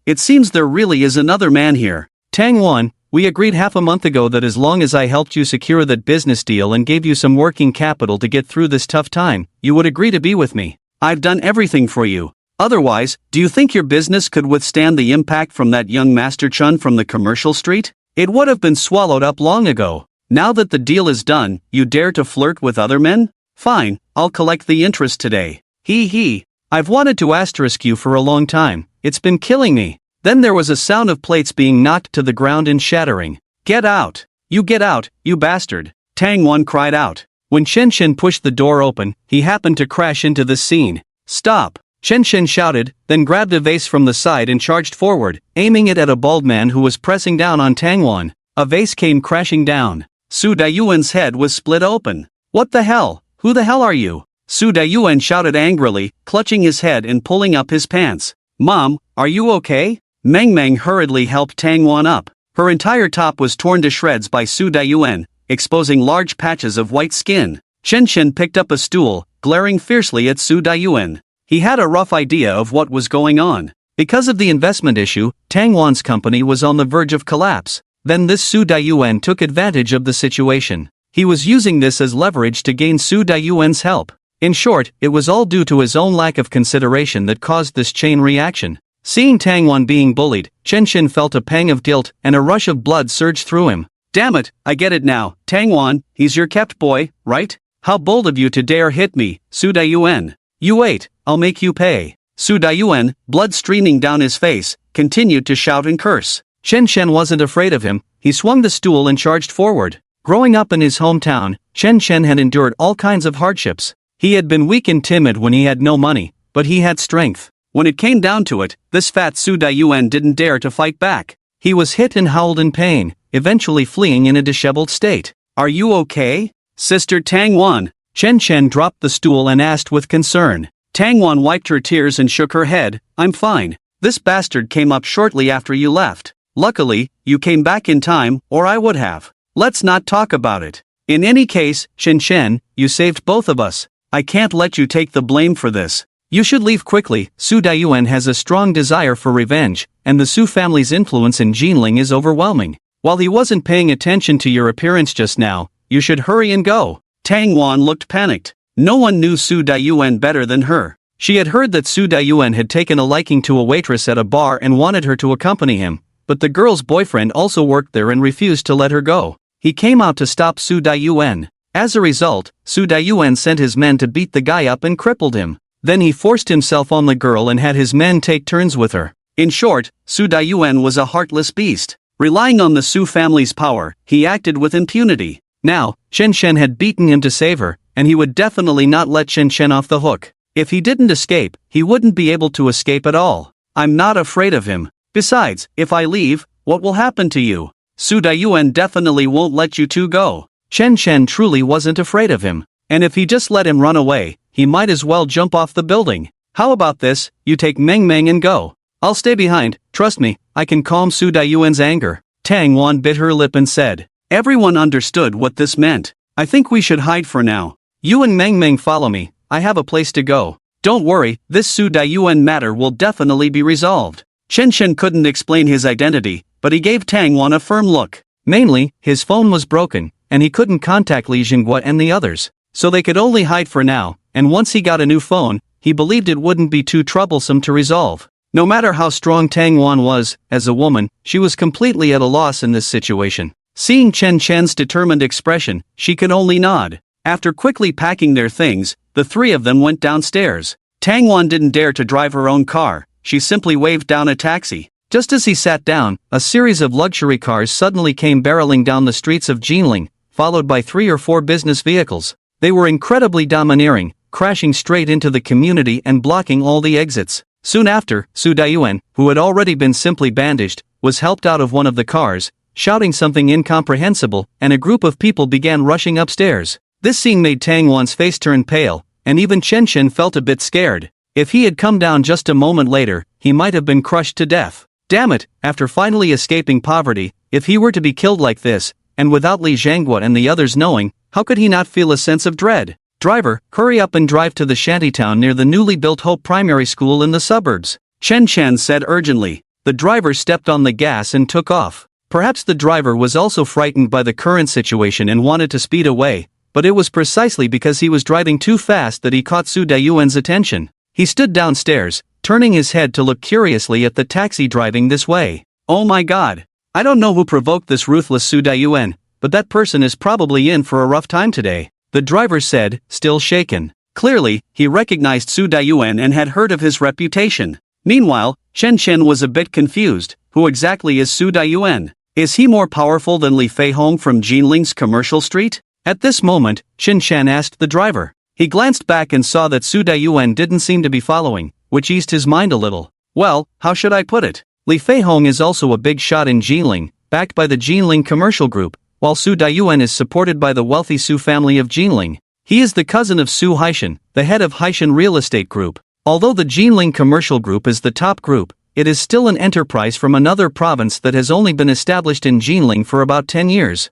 It seems there really is another man here. Tang Wan, we agreed half a month ago that as long as I helped you secure that business deal and gave you some working capital to get through this tough time, you would agree to be with me. I've done everything for you. Otherwise, do you think your business could withstand the impact from that young Master Chun from the commercial street? It would have been swallowed up long ago. Now that the deal is done, you dare to flirt with other men? Fine, I'll collect the interest today. Hee. I've wanted to asterisk you for a long time, it's been killing me. Then there was a sound of plates being knocked to the ground and shattering. Get out, you bastard, Tang Wan cried out. When Chen Chen pushed the door open, he happened to crash into the scene. Stop, Chen Chen shouted, then grabbed a vase from the side and charged forward, aiming it at a bald man who was pressing down on Tang Wan. A vase came crashing down. Su Daiyuan's head was split open. What the hell? Who the hell are you? Su Daiyuan shouted angrily, clutching his head and pulling up his pants. Mom, are you okay? Meng Meng hurriedly helped Tang Wan up. Her entire top was torn to shreds by Su Daiyuan, exposing large patches of white skin. Chen Chen picked up a stool, glaring fiercely at Su Daiyuan. He had a rough idea of what was going on. Because of the investment issue, Tang Wan's company was on the verge of collapse. Then this Su Daiyuan took advantage of the situation. He was using this as leverage to gain Su Daiyuan's help. In short, it was all due to his own lack of consideration that caused this chain reaction. Seeing Tangwan being bullied, Chen Shen felt a pang of guilt and a rush of blood surged through him. Damn it, I get it now, Tangwan, he's your kept boy, right? How bold of you to dare hit me, Su Daiyuan. You wait, I'll make you pay. Su Daiyuan, blood streaming down his face, continued to shout and curse. Chen Shen wasn't afraid of him, he swung the stool and charged forward. Growing up in his hometown, Chen Shen had endured all kinds of hardships. He had been weak and timid when he had no money, but he had strength. When it came down to it, this fat Su Daiyuan didn't dare to fight back. He was hit and howled in pain, eventually fleeing in a disheveled state. Are you okay, Sister Tangwan? Chen Shen dropped the stool and asked with concern. Tangwan wiped her tears and shook her head. I'm fine. This bastard came up shortly after you left. Luckily, you came back in time, or I would have. Let's not talk about it. In any case, Chen Shen, you saved both of us. I can't let you take the blame for this. You should leave quickly. Su Daiyuan has a strong desire for revenge, and the Su family's influence in Jinling is overwhelming. While he wasn't paying attention to your appearance just now, you should hurry and go. Tangwan looked panicked. No one knew Su Daiyuan better than her. She had heard that Su Daiyuan had taken a liking to a waitress at a bar and wanted her to accompany him, but the girl's boyfriend also worked there and refused to let her go. He came out to stop Su Daiyuan. As a result, Su Daiyuan sent his men to beat the guy up and crippled him. Then he forced himself on the girl and had his men take turns with her. In short, Su Daiyuan was a heartless beast. Relying on the Su family's power, he acted with impunity. Now, Chen Shen had beaten him to save her, and he would definitely not let Chen Shen off the hook. If he didn't escape, he wouldn't be able to escape at all. I'm not afraid of him. Besides, if I leave, what will happen to you? Su Daiyuan definitely won't let you two go. Chen Shen truly wasn't afraid of him. And if he just let him run away, he might as well jump off the building. How about this, you take Meng Meng and go. I'll stay behind, trust me, I can calm Su Daiyuan's anger. Tang Wan bit her lip and said. Everyone understood what this meant. I think we should hide for now. You and Meng Meng follow me, I have a place to go. Don't worry, this Su Daiyuan matter will definitely be resolved. Chen Shen couldn't explain his identity, but he gave Tang Wan a firm look. Mainly, his phone was broken, and he couldn't contact Li Jinghua and the others. So they could only hide for now, and once he got a new phone, he believed it wouldn't be too troublesome to resolve. No matter how strong Tang Wan was, as a woman, she was completely at a loss in this situation. Seeing Chen Shen's determined expression, she could only nod. After quickly packing their things, the three of them went downstairs. Tang Wan didn't dare to drive her own car, she simply waved down a taxi. Just as he sat down, a series of luxury cars suddenly came barreling down the streets of Jinling, followed by 3 or 4 business vehicles. They were incredibly domineering, crashing straight into the community and blocking all the exits. Soon after, Su Daiyuan, who had already been simply bandaged, was helped out of one of the cars, shouting something incomprehensible, and a group of people began rushing upstairs. This scene made Tang Wan's face turn pale, and even Chen Shen felt a bit scared. If he had come down just a moment later, he might have been crushed to death. Damn it, after finally escaping poverty, if he were to be killed like this, and without Li Jinghua and the others knowing, how could he not feel a sense of dread? Driver, hurry up and drive to the shantytown near the newly built Hope Primary School in the suburbs, Chen Shen said urgently. The driver stepped on the gas and took off. Perhaps the driver was also frightened by the current situation and wanted to speed away, but it was precisely because he was driving too fast that he caught Su Daiyuan's attention. He stood downstairs, turning his head to look curiously at the taxi driving this way. Oh my god. I don't know who provoked this ruthless Su Daiyuan, but that person is probably in for a rough time today, the driver said, still shaken. Clearly, he recognized Su Daiyuan and had heard of his reputation. Meanwhile, Chen Shen was a bit confused. Who exactly is Su Daiyuan? Is he more powerful than Li Feihong from Jinling's Commercial Street? At this moment, Chen Shen asked the driver. He glanced back and saw that Su Daiyuan didn't seem to be following, which eased his mind a little. Well, how should I put it? Li Feihong is also a big shot in Jinling, backed by the Jinling Commercial Group, while Su Daiyuan is supported by the wealthy Su family of Jinling. He is the cousin of Su Haishan, the head of Haishan Real Estate Group. Although the Jinling Commercial Group is the top group, it is still an enterprise from another province that has only been established in Jinling for about 10 years.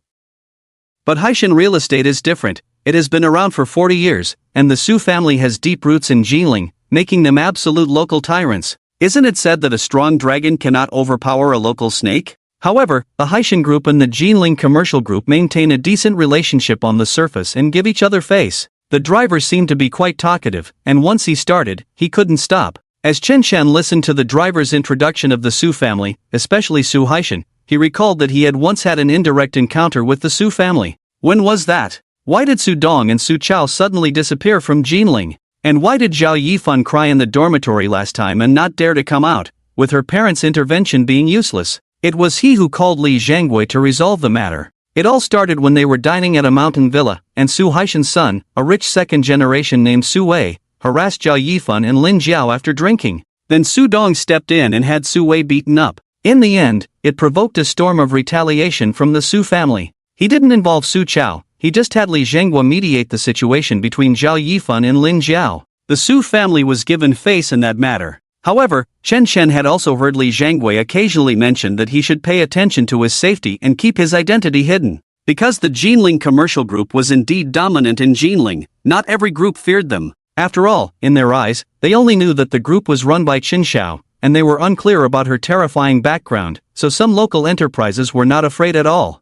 But Haishan Real Estate is different. It has been around for 40 years, and the Su family has deep roots in Jinling, making them absolute local tyrants. Isn't it said that a strong dragon cannot overpower a local snake? However, the Haishan group and the Jinling commercial group maintain a decent relationship on the surface and give each other face. The driver seemed to be quite talkative, and once he started, he couldn't stop. As Chen Shan listened to the driver's introduction of the Su family, especially Su Haishan, he recalled that he had once had an indirect encounter with the Su family. When was that? Why did Su Dong and Su Chao suddenly disappear from Jinling? And why did Zhao Yifan cry in the dormitory last time and not dare to come out, with her parents' intervention being useless? It was he who called Li Zhangwei to resolve the matter. It all started when they were dining at a mountain villa, and Su Haishan's son, a rich second generation named Su Wei, harassed Zhao Yifan and Lin Jiao after drinking. Then Su Dong stepped in and had Su Wei beaten up. In the end, it provoked a storm of retaliation from the Su family. He didn't involve Su Chao, he just had Li Zhengguo mediate the situation between Zhao Yifan and Lin Jiao. The Su family was given face in that matter. However, Chen Shen had also heard Li Zhangwei occasionally mention that he should pay attention to his safety and keep his identity hidden. Because the Jinling commercial group was indeed dominant in Jinling, not every group feared them. After all, in their eyes, they only knew that the group was run by Qin Xiao, and they were unclear about her terrifying background, so some local enterprises were not afraid at all.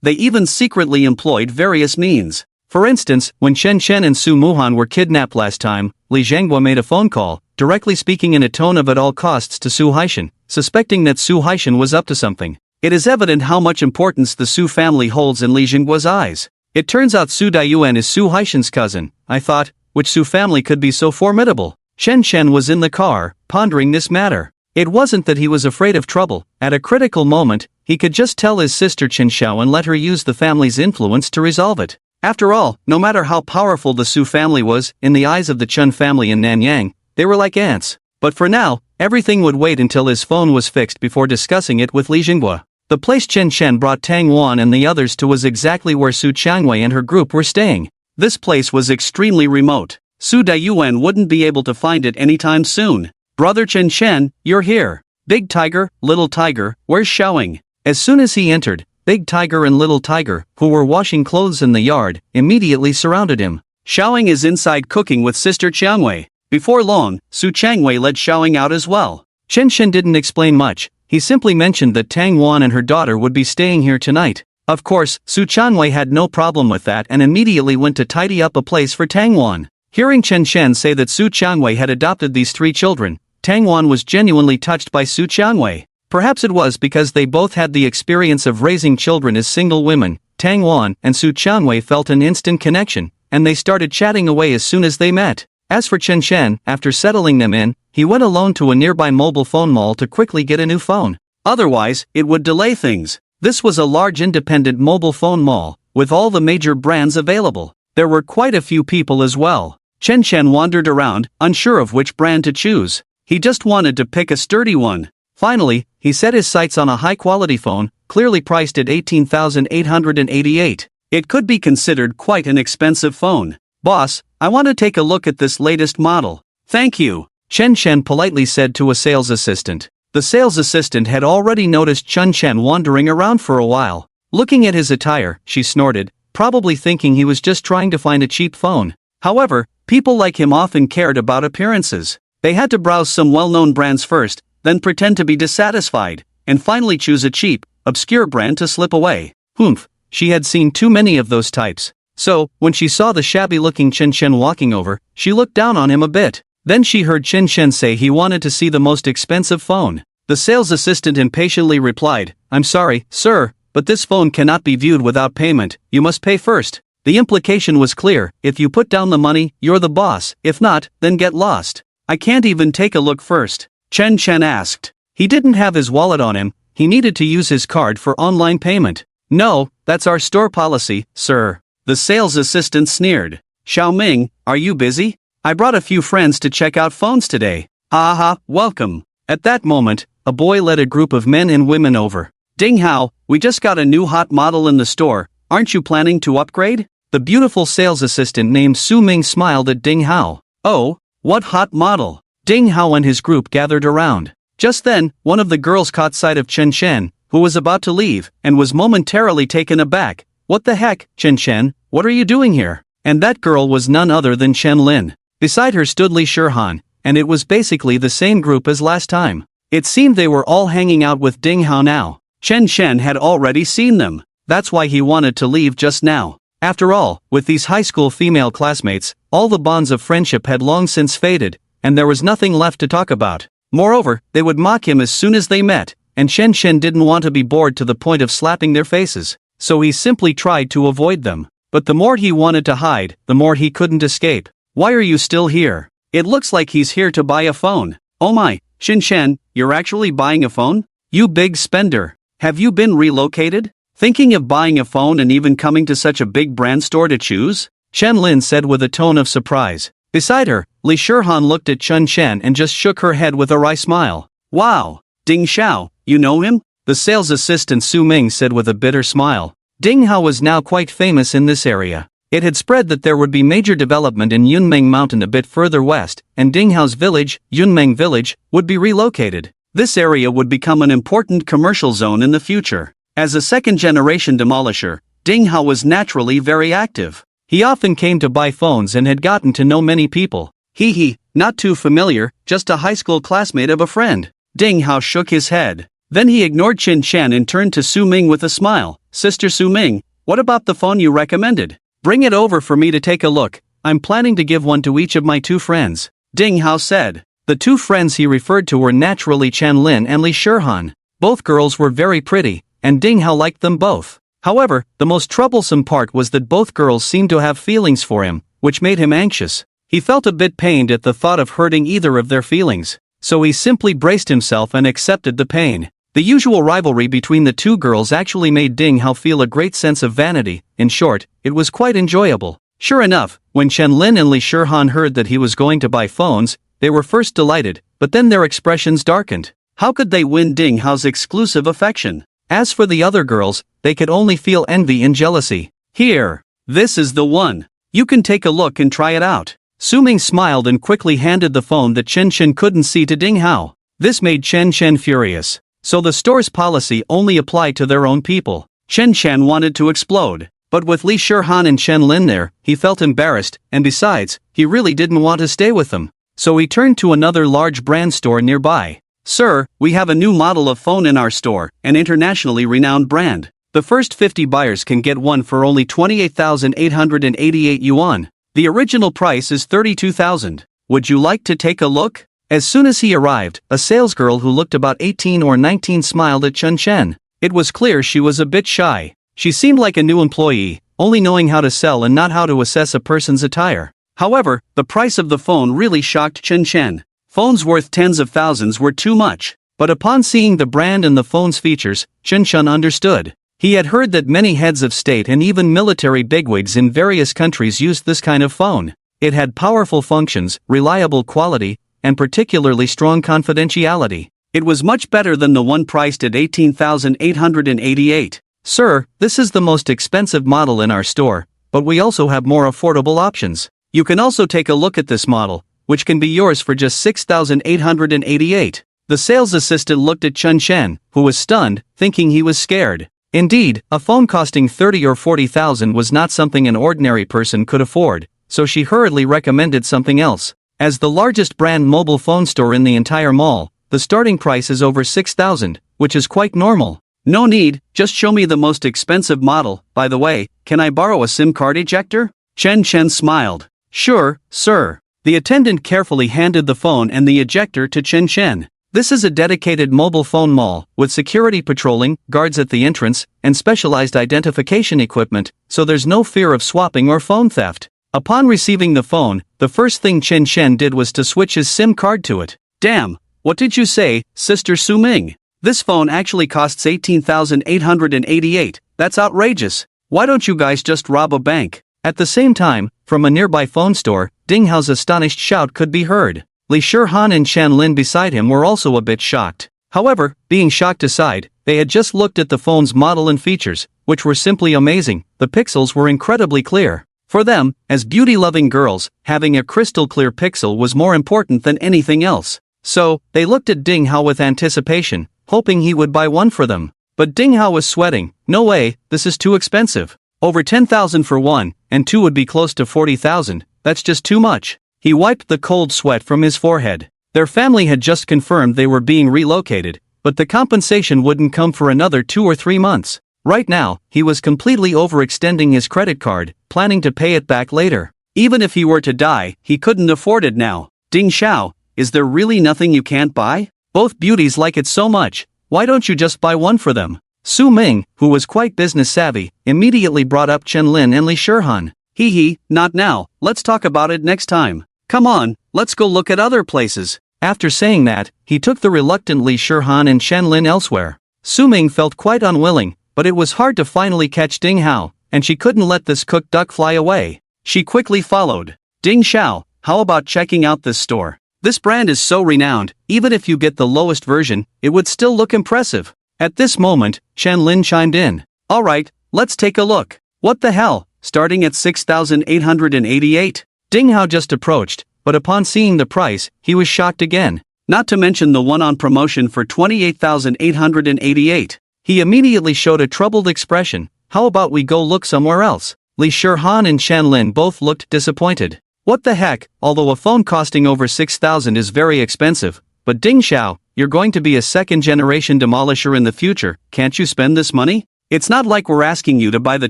They even secretly employed various means. For instance, when Chen Shen and Su Muhan were kidnapped last time, Li Zhengguo made a phone call, directly speaking in a tone of at all costs to Su Haishan, suspecting that Su Haishan was up to something. It is evident how much importance the Su family holds in Li Zhengguo's eyes. It turns out Su Daiyuan is Su Haishan's cousin, I thought. Which Su family could be so formidable? Chen Shen was in the car, pondering this matter. It wasn't that he was afraid of trouble. At a critical moment, he could just tell his sister Qin Xiao and let her use the family's influence to resolve it. After all, no matter how powerful the Su family was, in the eyes of the Chun family in Nanyang, they were like ants. But for now, everything would wait until his phone was fixed before discussing it with Li Zhengguo. The place Chen Shen brought Tang Wan and the others to was exactly where Su Changwei and her group were staying. This place was extremely remote. Su Daiyuan wouldn't be able to find it anytime soon. Brother Chen Shen, you're here. Big Tiger, Little Tiger, where's Xiaoing? As soon as he entered, Big Tiger and Little Tiger, who were washing clothes in the yard, immediately surrounded him. Xiaoing is inside cooking with Sister Changwei. Before long, Su Changwei led Xiaoing out as well. Chen Shen didn't explain much, he simply mentioned that Tang Wan and her daughter would be staying here tonight. Of course, Su Changwei had no problem with that and immediately went to tidy up a place for Tang Wan. Hearing Chen Shen say that Su Changwei had adopted these 3 children, Tang Wan was genuinely touched by Su Changwei. Perhaps it was because they both had the experience of raising children as single women. Tang Wan and Su Changwei felt an instant connection, and they started chatting away as soon as they met. As for Chen Shen, after settling them in, he went alone to a nearby mobile phone mall to quickly get a new phone. Otherwise, it would delay things. This was a large independent mobile phone mall, with all the major brands available. There were quite a few people as well. Chen Shen wandered around, unsure of which brand to choose. He just wanted to pick a sturdy one. Finally, he set his sights on a high-quality phone, clearly priced at 18,888. It could be considered quite an expensive phone. Boss, I want to take a look at this latest model. Thank you, Chen Shen politely said to a sales assistant. The sales assistant had already noticed Chen Shen wandering around for a while. Looking at his attire, she snorted, probably thinking he was just trying to find a cheap phone. However, people like him often cared about appearances. They had to browse some well-known brands first, then pretend to be dissatisfied, and finally choose a cheap, obscure brand to slip away. Humph, she had seen too many of those types. So, when she saw the shabby-looking Chen Shen walking over, she looked down on him a bit. Then she heard Chen Shen say he wanted to see the most expensive phone. The sales assistant impatiently replied, "I'm sorry, sir, but this phone cannot be viewed without payment, you must pay first." The implication was clear, if you put down the money, you're the boss, if not, then get lost. I can't even take a look first, Chen Shen asked. He didn't have his wallet on him, he needed to use his card for online payment. No, that's our store policy, sir. The sales assistant sneered. Xiaoming, are you busy? I brought a few friends to check out phones today. Haha, welcome. At that moment, a boy led a group of men and women over. Ding Hao, we just got a new hot model in the store, aren't you planning to upgrade? The beautiful sales assistant named Su Ming smiled at Ding Hao. Oh, what hot model? Ding Hao and his group gathered around. Just then, one of the girls caught sight of Chen Shen, who was about to leave, and was momentarily taken aback. What the heck, Chen Shen, what are you doing here? And that girl was none other than Chen Lin. Beside her stood Li Shihan, and it was basically the same group as last time. It seemed they were all hanging out with Ding Hao now. Chen Shen had already seen them. That's why he wanted to leave just now. After all, with these high school female classmates, all the bonds of friendship had long since faded, and there was nothing left to talk about. Moreover, they would mock him as soon as they met, and Chen Shen didn't want to be bored to the point of slapping their faces, so he simply tried to avoid them. But the more he wanted to hide, the more he couldn't escape. Why are you still here? It looks like he's here to buy a phone. Oh my, Chen Shen, you're actually buying a phone? You big spender. Have you been relocated? Thinking of buying a phone and even coming to such a big brand store to choose? Chen Lin said with a tone of surprise. Beside her, Li Shihan looked at Chen Shen and just shook her head with a wry smile. Wow, Ding Xiao, you know him? The sales assistant Su Ming said with a bitter smile. Ding Hao was now quite famous in this area. It had spread that there would be major development in Yunmeng Mountain a bit further west, and Ding Hao's village, Yunmeng Village, would be relocated. This area would become an important commercial zone in the future. As a second-generation demolisher, Ding Hao was naturally very active. He often came to buy phones and had gotten to know many people. Hee, not too familiar, just a high school classmate of a friend. Ding Hao shook his head. Then he ignored Chen Shen and turned to Su Ming with a smile. Sister Su Ming, what about the phone you recommended? Bring it over for me to take a look. I'm planning to give one to each of my two friends. Ding Hao said. The two friends he referred to were naturally Chen Lin and Li Shihan. Both girls were very pretty, and Ding Hao liked them both. However, the most troublesome part was that both girls seemed to have feelings for him, which made him anxious. He felt a bit pained at the thought of hurting either of their feelings, so he simply braced himself and accepted the pain. The usual rivalry between the two girls actually made Ding Hao feel a great sense of vanity. In short, it was quite enjoyable. Sure enough, when Chen Lin and Li Shihan heard that he was going to buy phones, they were first delighted, but then their expressions darkened. How could they win Ding Hao's exclusive affection? As for the other girls, they could only feel envy and jealousy. Here, this is the one. You can take a look and try it out. Su Ming smiled and quickly handed the phone that Chen Shen couldn't see to Ding Hao. This made Chen Shen furious. So the store's policy only applied to their own people. Chen Shen wanted to explode. But with Li Shihan and Chen Lin there, he felt embarrassed, and besides, he really didn't want to stay with them. So he turned to another large brand store nearby. Sir, we have a new model of phone in our store, an internationally renowned brand. The first 50 buyers can get one for only 28,888 yuan. The original price is 32,000. Would you like to take a look? As soon as he arrived, a salesgirl who looked about 18 or 19 smiled at Chen Shen. It was clear she was a bit shy. She seemed like a new employee, only knowing how to sell and not how to assess a person's attire. However, the price of the phone really shocked Chen Shen. Phones worth tens of thousands were too much. But upon seeing the brand and the phone's features, Chen Shen understood. He had heard that many heads of state and even military bigwigs in various countries used this kind of phone. It had powerful functions, reliable quality, and particularly strong confidentiality. It was much better than the one priced at 18,888. Sir, this is the most expensive model in our store, but we also have more affordable options. You can also take a look at this model, which can be yours for just 6,888. The sales assistant looked at Chen Shen, who was stunned, thinking he was scared. Indeed, a phone costing 30 or 40,000 was not something an ordinary person could afford, so she hurriedly recommended something else. As the largest brand mobile phone store in the entire mall, the starting price is over 6,000, which is quite normal. No need, just show me the most expensive model. By the way, can I borrow a SIM card ejector? Chen Shen smiled. Sure, sir. The attendant carefully handed the phone and the ejector to Chen Shen. This is a dedicated mobile phone mall, with security patrolling, guards at the entrance, and specialized identification equipment, so there's no fear of swapping or phone theft. Upon receiving the phone, the first thing Chen Shen did was to switch his SIM card to it. Damn, what did you say, Sister Su Ming? This phone actually costs 18,888, that's outrageous. Why don't you guys just rob a bank? At the same time, from a nearby phone store, Ding Hao's astonished shout could be heard. Li Shihan and Chen Lin beside him were also a bit shocked. However, being shocked aside, they had just looked at the phone's model and features, which were simply amazing. The pixels were incredibly clear. For them, as beauty-loving girls, having a crystal-clear pixel was more important than anything else. So, they looked at Ding Hao with anticipation, hoping he would buy one for them. But Ding Hao was sweating. No way, this is too expensive. Over 10,000 for one, and two would be close to 40,000, that's just too much. He wiped the cold sweat from his forehead. Their family had just confirmed they were being relocated, but the compensation wouldn't come for another 2 or 3 months. Right now, he was completely overextending his credit card, planning to pay it back later. Even if he were to die, he couldn't afford it now. Ding Xiao, is there really nothing you can't buy? Both beauties like it so much, why don't you just buy one for them? Su Ming, who was quite business savvy, immediately brought up Chen Lin and Li Shirhan. Hee, not now, let's talk about it next time. Come on, let's go look at other places. After saying that, he took the reluctant Li Shirhan and Chen Lin elsewhere. Su Ming felt quite unwilling, but it was hard to finally catch Ding Hao, and she couldn't let this cooked duck fly away. She quickly followed. Ding Xiao, how about checking out this store? This brand is so renowned, even if you get the lowest version, it would still look impressive. At this moment, Chen Lin chimed in. Alright, let's take a look. What the hell, starting at 6,888? Ding Hao just approached, but upon seeing the price, he was shocked again. Not to mention the one on promotion for 28,888. He immediately showed a troubled expression. How about we go look somewhere else? Li Shirhan and Chen Lin both looked disappointed. What the heck, although a phone costing over 6,000 is very expensive, but Ding Xiao, you're going to be a second-generation demolisher in the future, can't you spend this money? It's not like we're asking you to buy the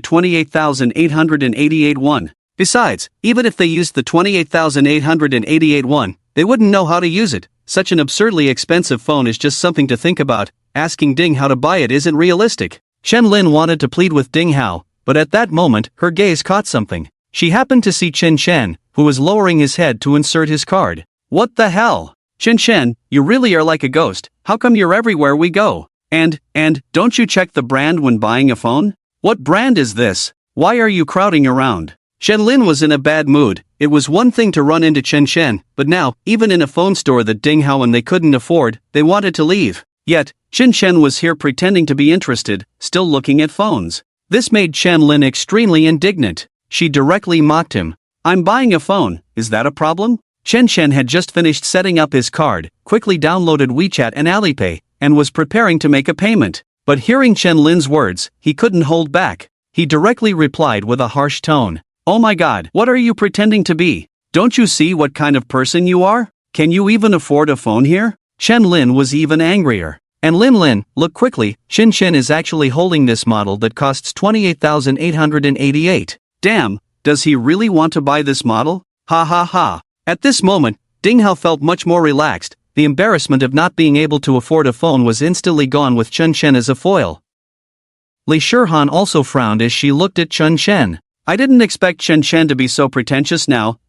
28,888 one. Besides, even if they used the 28,888 one, they wouldn't know how to use it. Such an absurdly expensive phone is just something to think about. Asking Ding Hao to buy it isn't realistic. Chen Lin wanted to plead with Ding Hao, but at that moment, her gaze caught something. She happened to see Chen Shen, who was lowering his head to insert his card. What the hell? Chen Shen, you really are like a ghost. How come you're everywhere we go? And, don't you check the brand when buying a phone? What brand is this? Why are you crowding around? Chen Lin was in a bad mood. It was one thing to run into Chen Shen, but now, even in a phone store that Ding Hao and they couldn't afford, they wanted to leave. Yet, Chen Shen was here pretending to be interested, still looking at phones. This made Chen Lin extremely indignant. She directly mocked him. I'm buying a phone, is that a problem? Chen Shen had just finished setting up his card, quickly downloaded WeChat and Alipay, and was preparing to make a payment. But hearing Chen Lin's words, he couldn't hold back. He directly replied with a harsh tone. Oh my god, what are you pretending to be? Don't you see what kind of person you are? Can you even afford a phone here? Chen Lin was even angrier. And Lin, look quickly, Chen Shen is actually holding this model that costs 28,888. Damn, does he really want to buy this model? Ha ha ha. At this moment, Ding Hao felt much more relaxed. The embarrassment of not being able to afford a phone was instantly gone with Chen Shen as a foil. Li Shirhan also frowned as she looked at Chen Shen. I didn't expect Chen Shen to be so pretentious now,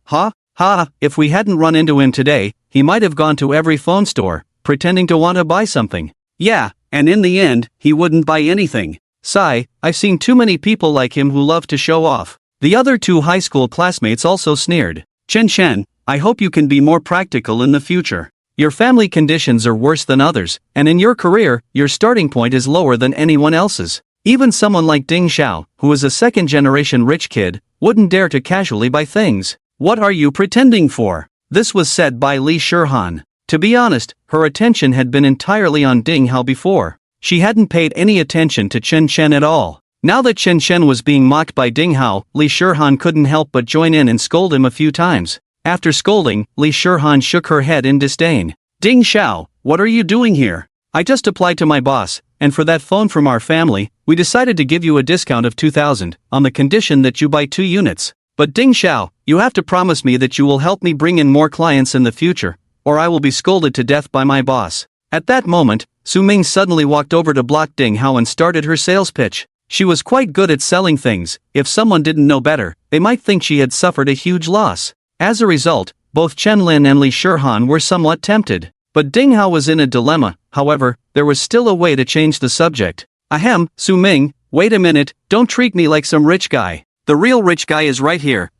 if we hadn't run into him today, he might have gone to every phone store, pretending to want to buy something. Yeah, and in the end, he wouldn't buy anything. Sigh, I've seen too many people like him who love to show off. The other two high school classmates also sneered. Chen Shen, I hope you can be more practical in the future. Your family conditions are worse than others, and in your career, your starting point is lower than anyone else's. Even someone like Ding Xiao, who is a second-generation rich kid, wouldn't dare to casually buy things. What are you pretending for? This was said by Li Shirhan. To be honest, her attention had been entirely on Ding Hao before. She hadn't paid any attention to Chen Shen at all. Now that Chen Shen was being mocked by Ding Hao, Li Shirhan couldn't help but join in and scold him a few times. After scolding, Li Shirhan shook her head in disdain. Ding Xiao, what are you doing here? I just applied to my boss, and for that phone from our family, we decided to give you a discount of 2,000, on the condition that you buy 2 units. But Ding Xiao, you have to promise me that you will help me bring in more clients in the future, or I will be scolded to death by my boss. At that moment, Su Ming suddenly walked over to block Ding Hao and started her sales pitch. She was quite good at selling things. If someone didn't know better, they might think she had suffered a huge loss. As a result, both Chen Lin and Li Shirhan were somewhat tempted. But Ding Hao was in a dilemma. However, there was still a way to change the subject. Ahem, Su Ming, wait a minute, don't treat me like some rich guy. The real rich guy is right here.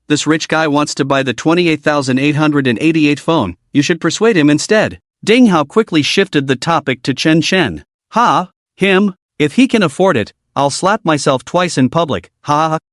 This rich guy wants to buy the 28,888 phone. You should persuade him instead. Ding Hao quickly shifted the topic to Chen Shen. Him? If he can afford it, I'll slap myself twice in public.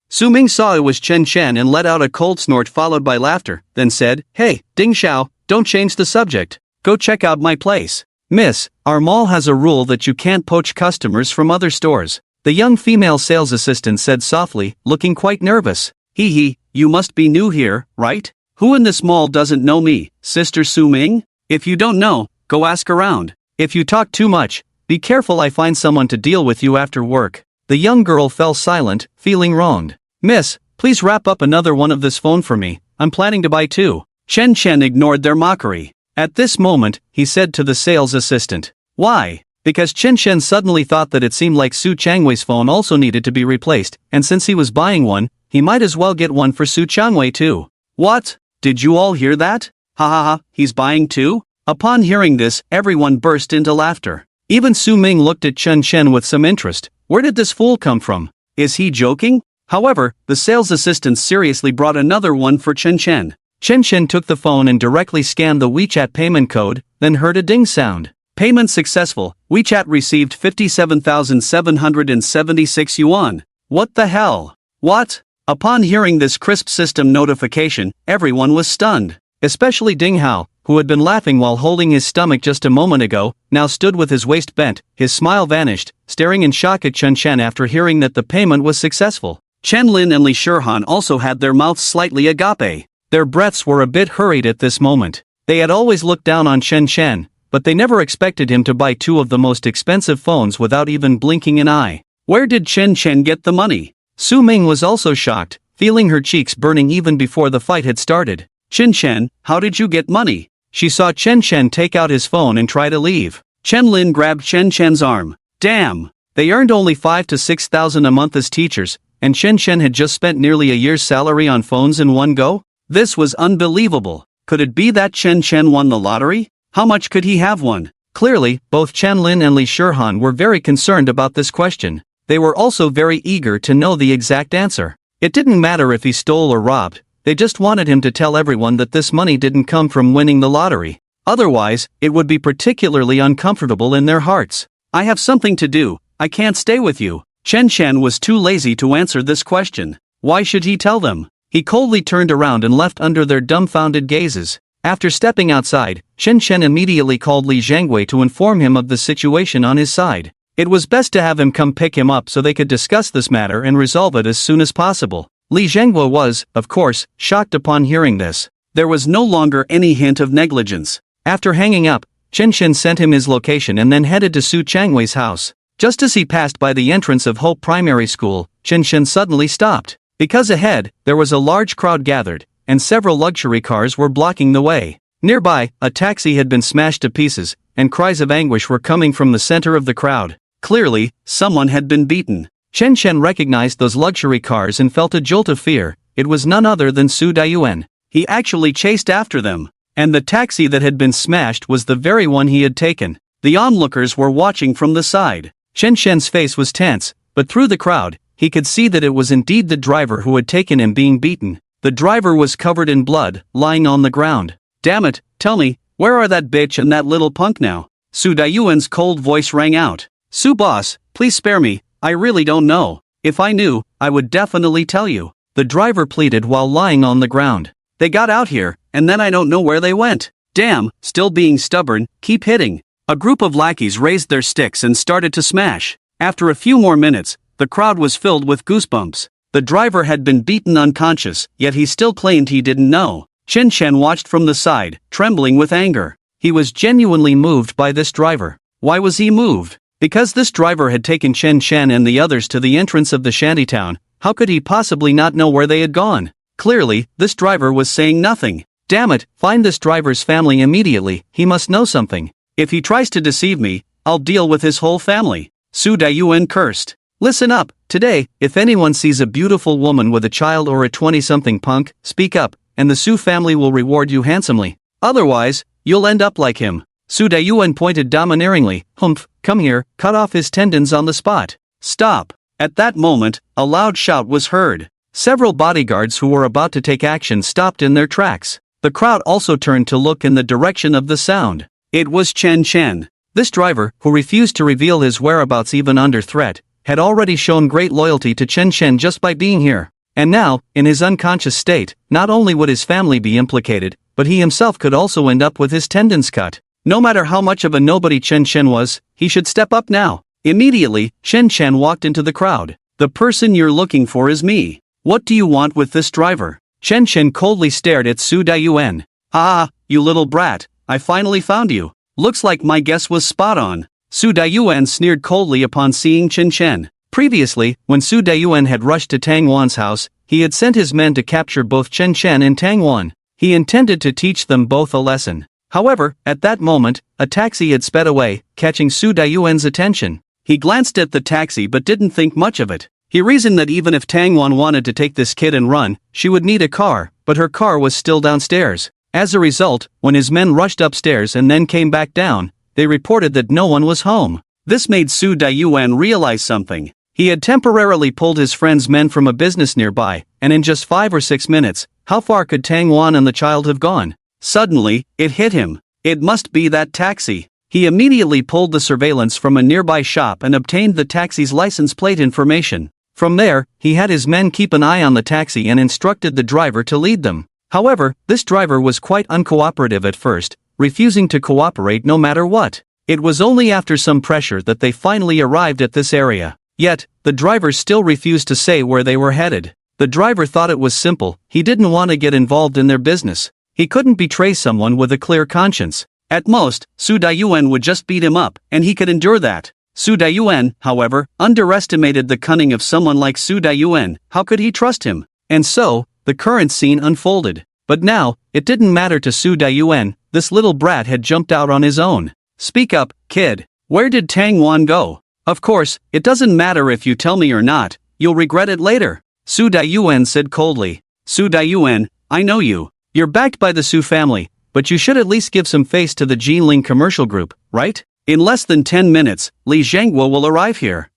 Su Ming saw it was Chen Shen and let out a cold snort followed by laughter, then said, Hey, Ding Xiao, don't change the subject. Go check out my place. Miss, our mall has a rule that you can't poach customers from other stores. The young female sales assistant said softly, looking quite nervous. You must be new here, right? Who in this mall doesn't know me, Sister Su Ming? If you don't know, go ask around. If you talk too much, be careful I find someone to deal with you after work. The young girl fell silent, feeling wronged. Miss, please wrap up another one of this phone for me, I'm planning to buy two. Chen Chen ignored their mockery. At this moment, he said to the sales assistant. Why? Because Chen Chen suddenly thought that it seemed like Su Changwei's phone also needed to be replaced, and since he was buying one, he might as well get one for Su Changwei too. What? Did you all hear that? Ha ha ha, he's buying two? Upon hearing this, everyone burst into laughter. Even Su Ming looked at Chen Chen with some interest. Where did this fool come from? Is he joking? However, the sales assistant seriously brought another one for Chen Chen. Chen Chen took the phone and directly scanned the WeChat payment code, then heard a ding sound. Payment successful, WeChat received 57,776 yuan. What the hell? What? Upon hearing this crisp system notification, everyone was stunned. Especially Ding Hao, who had been laughing while holding his stomach just a moment ago, now stood with his waist bent, his smile vanished, staring in shock at Chen Chen after hearing that the payment was successful. Chen Lin and Li Shirhan also had their mouths slightly agape. Their breaths were a bit hurried at this moment. They had always looked down on Chen Chen, but they never expected him to buy two of the most expensive phones without even blinking an eye. Where did Chen Chen get the money? Su Ming was also shocked, feeling her cheeks burning even before the fight had started. Chen Chen, how did you get money? She saw Chen Chen take out his phone and try to leave. Chen Lin grabbed Chen Chen's arm. Damn! They earned only 5,000 to 6,000 a month as teachers, and Chen Chen had just spent nearly a year's salary on phones in one go? This was unbelievable. Could it be that Chen Chen won the lottery? How much could he have won? Clearly, both Chen Lin and Li Shirhan were very concerned about this question. They were also very eager to know the exact answer. It didn't matter if he stole or robbed, they just wanted him to tell everyone that this money didn't come from winning the lottery. Otherwise, it would be particularly uncomfortable in their hearts. I have something to do, I can't stay with you. Chen Chen was too lazy to answer this question. Why should he tell them? He coldly turned around and left under their dumbfounded gazes. After stepping outside, Chen Chen immediately called Li Zhangwei to inform him of the situation on his side. It was best to have him come pick him up so they could discuss this matter and resolve it as soon as possible. Li Zhangwei was, of course, shocked upon hearing this. There was no longer any hint of negligence. After hanging up, Chen Chen sent him his location and then headed to Su Changwei's house. Just as he passed by the entrance of Hope Primary School, Chen Chen suddenly stopped. Because ahead, there was a large crowd gathered, and several luxury cars were blocking the way. Nearby, a taxi had been smashed to pieces, and cries of anguish were coming from the center of the crowd. Clearly, someone had been beaten. Chen Chen recognized those luxury cars and felt a jolt of fear. It was none other than Su Daiyuan. He actually chased after them. And the taxi that had been smashed was the very one he had taken. The onlookers were watching from the side. Chen Chen's face was tense, but through the crowd, he could see that it was indeed the driver who had taken him being beaten. The driver was covered in blood, lying on the ground. Damn it, tell me, where are that bitch and that little punk now? Su Daiyuan's cold voice rang out. Su boss, please spare me, I really don't know. If I knew, I would definitely tell you. The driver pleaded while lying on the ground. They got out here, and then I don't know where they went. Damn, still being stubborn, keep hitting. A group of lackeys raised their sticks and started to smash. After a few more minutes, the crowd was filled with goosebumps. The driver had been beaten unconscious, yet he still claimed he didn't know. Chen Chen watched from the side, trembling with anger. He was genuinely moved by this driver. Why was he moved? Because this driver had taken Chen Chen and the others to the entrance of the shantytown, how could he possibly not know where they had gone? Clearly, this driver was saying nothing. Damn it, find this driver's family immediately, he must know something. If he tries to deceive me, I'll deal with his whole family. Su Daiyuan cursed. Listen up, today, if anyone sees a beautiful woman with a child or a 20-something punk, speak up, and the Su family will reward you handsomely. Otherwise, you'll end up like him. Su Daiyuan pointed domineeringly. Humph, come here, cut off his tendons on the spot. Stop. At that moment, a loud shout was heard. Several bodyguards who were about to take action stopped in their tracks. The crowd also turned to look in the direction of the sound. It was Chen Chen. This driver, who refused to reveal his whereabouts even under threat, had already shown great loyalty to Chen Chen just by being here. And now, in his unconscious state, not only would his family be implicated, but he himself could also end up with his tendons cut. No matter how much of a nobody Chen Chen was, he should step up now. Immediately, Chen Chen walked into the crowd. The person you're looking for is me. What do you want with this driver? Chen Chen coldly stared at Su Daiyuan. Ah, you little brat, I finally found you. Looks like my guess was spot on. Su Daiyuan sneered coldly upon seeing Chen Chen. Previously, when Su Daiyuan had rushed to Tang Wan's house, he had sent his men to capture both Chen Chen and Tang Wan. He intended to teach them both a lesson. However, at that moment, a taxi had sped away, catching Su Daiyuan's attention. He glanced at the taxi but didn't think much of it. He reasoned that even if Tang Wan wanted to take this kid and run, she would need a car, but her car was still downstairs. As a result, when his men rushed upstairs and then came back down, they reported that no one was home. This made Su Daiyuan realize something. He had temporarily pulled his friend's men from a business nearby, and in just 5 or 6 minutes, how far could Tang Wan and the child have gone? Suddenly, it hit him. It must be that taxi. He immediately pulled the surveillance from a nearby shop and obtained the taxi's license plate information. From there, he had his men keep an eye on the taxi and instructed the driver to lead them. However, this driver was quite uncooperative at first, refusing to cooperate no matter what. It was only after some pressure that they finally arrived at this area. Yet, the driver still refused to say where they were headed. The driver thought it was simple, he didn't want to get involved in their business. He couldn't betray someone with a clear conscience. At most, Su Daiyuan would just beat him up, and he could endure that. Su Daiyuan, however, underestimated the cunning of someone like Su Daiyuan. How could he trust him? And so, the current scene unfolded. But now, it didn't matter to Su Daiyuan, this little brat had jumped out on his own. Speak up, kid. Where did Tang Wan go? Of course, it doesn't matter if you tell me or not, you'll regret it later. Su Daiyuan said coldly. Su Daiyuan, I know you. You're backed by the Su family, but you should at least give some face to the Jinling commercial group, right? In less than 10 minutes, Li Zhanghua will arrive here.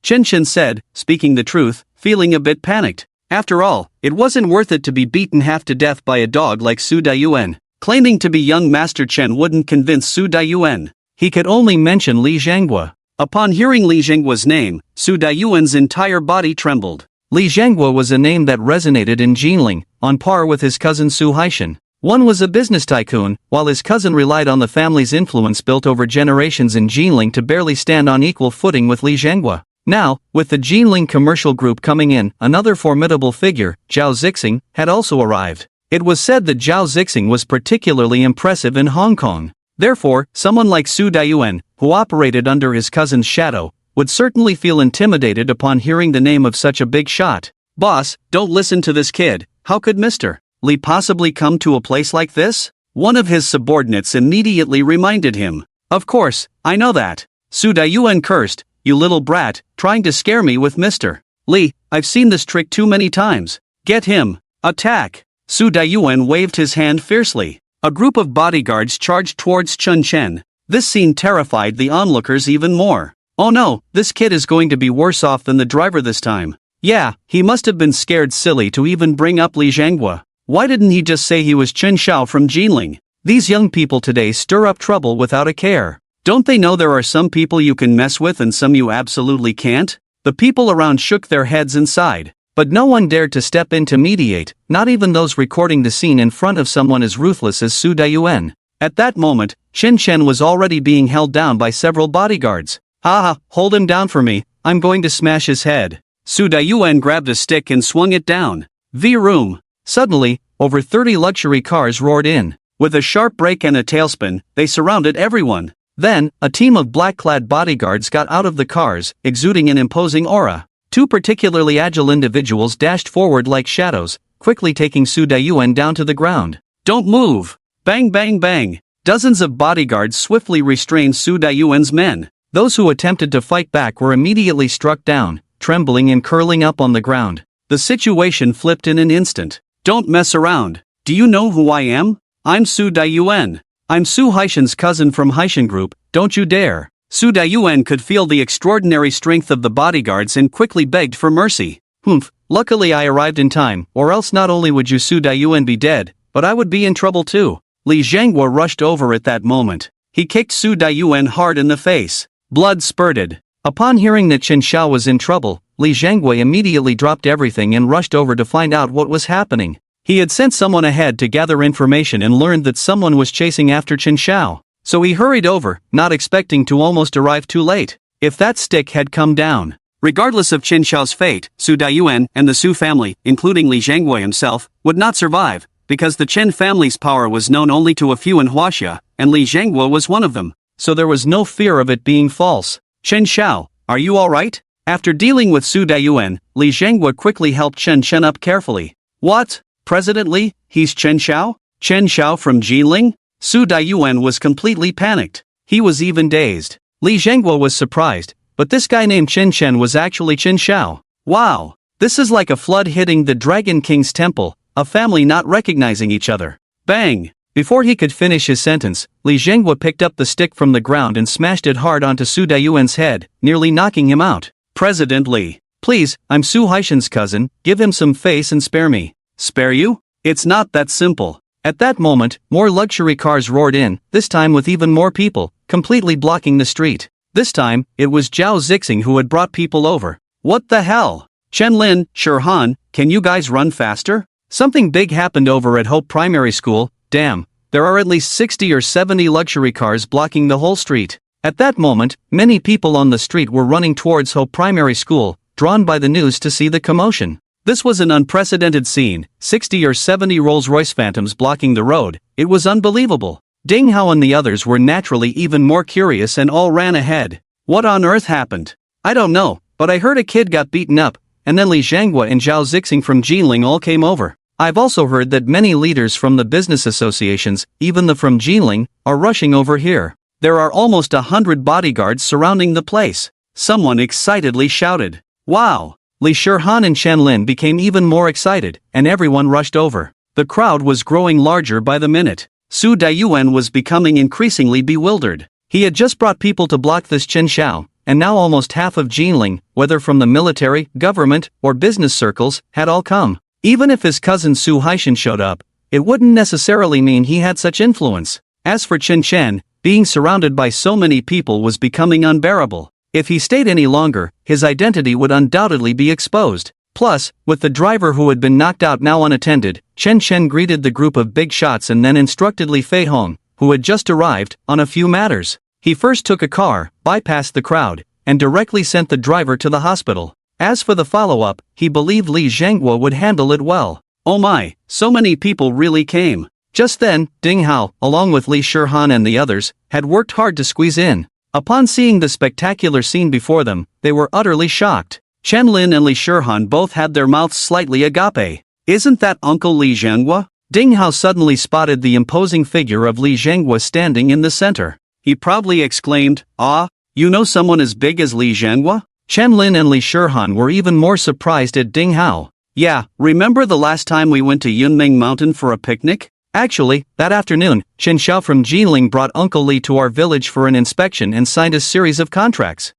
Chen Chen said, speaking the truth, feeling a bit panicked. After all, it wasn't worth it to be beaten half to death by a dog like Su Daiyuan. Claiming to be young Master Chen wouldn't convince Su Daiyuan. He could only mention Li Zhanghua. Upon hearing Li Zhenghua's name, Su Daiyuan's entire body trembled. Li Zhanghua was a name that resonated in Jinling, on par with his cousin Su Haishan. One was a business tycoon, while his cousin relied on the family's influence built over generations in Jinling to barely stand on equal footing with Li Zhanghua. Now, with the Jinling commercial group coming in, another formidable figure, Zhao Zixing, had also arrived. It was said that Zhao Zixing was particularly impressive in Hong Kong. Therefore, someone like Su Daiyuan, who operated under his cousin's shadow, would certainly feel intimidated upon hearing the name of such a big shot. Boss, don't listen to this kid. How could Mr. Li possibly come to a place like this? One of his subordinates immediately reminded him. Of course, I know that. Su Daiyuan cursed. You little brat, trying to scare me with Mr. Li, I've seen this trick too many times. Get him. Attack. Su Daiyuan waved his hand fiercely. A group of bodyguards charged towards Chen Chen. This scene terrified the onlookers even more. Oh no, this kid is going to be worse off than the driver this time. Yeah, he must have been scared silly to even bring up Li Zhanghua. Why didn't he just say he was Chen Xiao from Jinling? These young people today stir up trouble without a care. Don't they know there are some people you can mess with and some you absolutely can't? The people around shook their heads and sighed. But no one dared to step in to mediate, not even those recording the scene in front of someone as ruthless as Su Daiyuan. At that moment, Chen Chen was already being held down by several bodyguards. Haha, hold him down for me, I'm going to smash his head. Su Daiyuan grabbed a stick and swung it down. V-room. Suddenly, over 30 luxury cars roared in. With a sharp brake and a tailspin, they surrounded everyone. Then, a team of black-clad bodyguards got out of the cars, exuding an imposing aura. Two particularly agile individuals dashed forward like shadows, quickly taking Su Daiyuan down to the ground. Don't move! Bang bang bang! Dozens of bodyguards swiftly restrained Su Daiyuan's men. Those who attempted to fight back were immediately struck down, trembling and curling up on the ground. The situation flipped in an instant. Don't mess around. Do you know who I am? I'm Su Daiyuan. I'm Su Haishan's cousin from Haishan Group, don't you dare. Su Daiyuan could feel the extraordinary strength of the bodyguards and quickly begged for mercy. Humph, luckily I arrived in time, or else not only would you Su Daiyuan be dead, but I would be in trouble too. Li Zhanghua rushed over at that moment. He kicked Su Daiyuan hard in the face. Blood spurted. Upon hearing that Chen Xiao was in trouble, Li Zhanghua immediately dropped everything and rushed over to find out what was happening. He had sent someone ahead to gather information and learned that someone was chasing after Chen Xiao. So he hurried over, not expecting to almost arrive too late. If that stick had come down. Regardless of Chen Xiao's fate, Su Daiyuan and the Su family, including Li Zhanghua himself, would not survive. because the Chen family's power was known only to a few in Huaxia, and Li Zhenghua was one of them, so there was no fear of it being false. Chen Xiao, are you alright? After dealing with Su Daiyuan, Li Zhenghua quickly helped Chen Chen up carefully. What? President Li, he's Chen Xiao? Chen Xiao from Jiling? Su Daiyuan was completely panicked. He was even dazed. Li Zhenghua was surprised, but this guy named Chen Chen was actually Chen Xiao. Wow! This is like a flood hitting the Dragon King's temple, a family not recognizing each other. Bang! Before he could finish his sentence, Li Zhenghua picked up the stick from the ground and smashed it hard onto Su Daiyuan's head, nearly knocking him out. President Li, please, I'm Su Haishan's cousin, give him some face and spare me. Spare you? It's not that simple. At that moment, more luxury cars roared in, this time with even more people, completely blocking the street. This time, it was Zhao Zixing who had brought people over. What the hell? Chen Lin, Shirhan, can you guys run faster? Something big happened over at Hope Primary School. Damn, there are at least 60 or 70 luxury cars blocking the whole street. At that moment, many people on the street were running towards Hope Primary School, drawn by the news to see the commotion. This was an unprecedented scene, 60 or 70 Rolls-Royce Phantoms blocking the road. It was unbelievable. Ding Hao and the others were naturally even more curious and all ran ahead. What on earth happened? I don't know, but I heard a kid got beaten up, and then Li Zhenghua and Zhao Zixing from Jiling all came over. I've also heard that many leaders from the business associations, even the from Jiling, are rushing over here. There are almost 100 bodyguards surrounding the place. Someone excitedly shouted. Wow! Li Shirhan and Chen Lin became even more excited, and everyone rushed over. The crowd was growing larger by the minute. Su Daiyuan was becoming increasingly bewildered. He had just brought people to block this Chen Xiao, and now almost half of Jiling, whether from the military, government, or business circles, had all come. Even if his cousin Su Haishan showed up, it wouldn't necessarily mean he had such influence. As for Chen Chen, being surrounded by so many people was becoming unbearable. If he stayed any longer, his identity would undoubtedly be exposed. Plus, with the driver who had been knocked out now unattended, Chen Chen greeted the group of big shots and then instructed Li Feihong, who had just arrived, on a few matters. He first took a car, bypassed the crowd, and directly sent the driver to the hospital. As for the follow-up, he believed Li Zhenghua would handle it well. Oh my, so many people really came. Just then, Ding Hao, along with Li Shirhan and the others, had worked hard to squeeze in. Upon seeing the spectacular scene before them, they were utterly shocked. Chen Lin and Li Shirhan both had their mouths slightly agape. Isn't that Uncle Li Zhenghua? Ding Hao suddenly spotted the imposing figure of Li Zhenghua standing in the center. He proudly exclaimed, "Ah, you know someone as big as Li Zhenghua?" Chen Lin and Li Shirhan were even more surprised at Ding Hao. Yeah, remember the last time we went to Yunmeng Mountain for a picnic? Actually, that afternoon, Chen Xiao from Jiling brought Uncle Li to our village for an inspection and signed a series of contracts.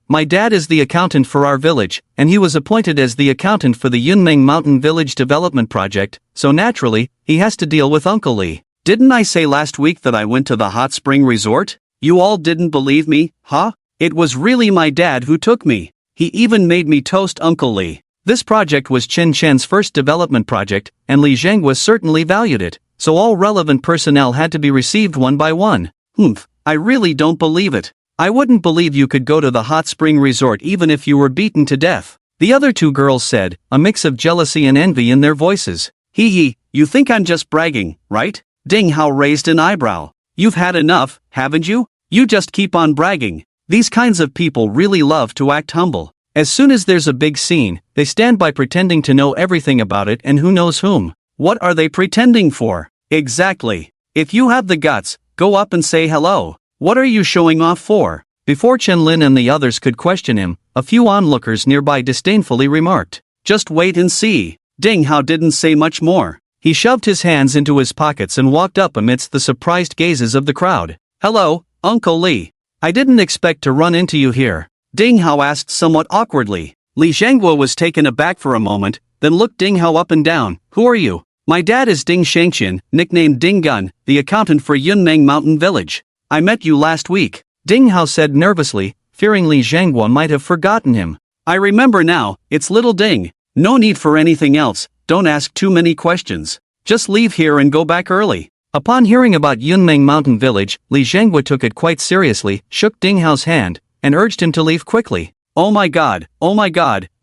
My dad is the accountant for our village, and he was appointed as the accountant for the Yunmeng Mountain Village Development Project, so naturally, he has to deal with Uncle Li. Didn't I say last week that I went to the hot spring resort? You all didn't believe me, huh? It was really my dad who took me. He even made me toast Uncle Li. This project was Chen Chen's first development project, and Li Zhenghua certainly valued it, so all relevant personnel had to be received one by one. I really don't believe it. I wouldn't believe you could go to the hot spring resort even if you were beaten to death. The other two girls said, a mix of jealousy and envy in their voices. You think I'm just bragging, right? Ding Hao raised an eyebrow. You've had enough, haven't you? You just keep on bragging. These kinds of people really love to act humble. As soon as there's a big scene, they stand by pretending to know everything about it and who knows whom. What are they pretending for? Exactly. If you have the guts, go up and say hello. What are you showing off for? Before Chen Lin and the others could question him, a few onlookers nearby disdainfully remarked, "Just wait and see." Ding Hao didn't say much more. He shoved his hands into his pockets and walked up amidst the surprised gazes of the crowd. "Hello, Uncle Li. I didn't expect to run into you here," Ding Hao asked somewhat awkwardly. Li Zhenghua was taken aback for a moment, then looked Ding Hao up and down. "Who are you?" "My dad is Ding Shengqian, nicknamed Ding Gun, the accountant for Yunmeng Mountain Village. I met you last week," Ding Hao said nervously, fearing Li Zhenghua might have forgotten him. "I remember now, it's little Ding. No need for anything else, don't ask too many questions. Just leave here and go back early." Upon hearing about Yunmeng Mountain Village, Li Zhenghua took it quite seriously, shook Ding Hao's hand, and urged him to leave quickly. Oh my god,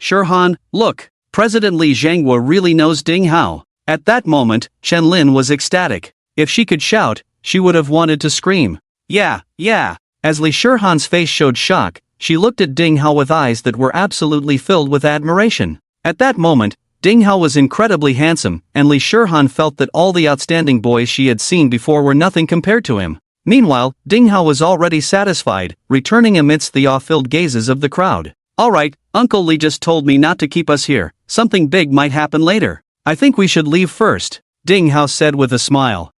Shirhan, look, President Li Zhenghua really knows Ding Hao. At that moment, Chen Lin was ecstatic. If she could shout, she would have wanted to scream. Yeah. As Li Shihan's face showed shock, she looked at Ding Hao with eyes that were absolutely filled with admiration. At that moment, Ding Hao was incredibly handsome, and Li Shihan felt that all the outstanding boys she had seen before were nothing compared to him. Meanwhile, Ding Hao was already satisfied, returning amidst the awe-filled gazes of the crowd. Alright, Uncle Li just told me not to keep us here, something big might happen later. I think we should leave first, Ding Hao said with a smile.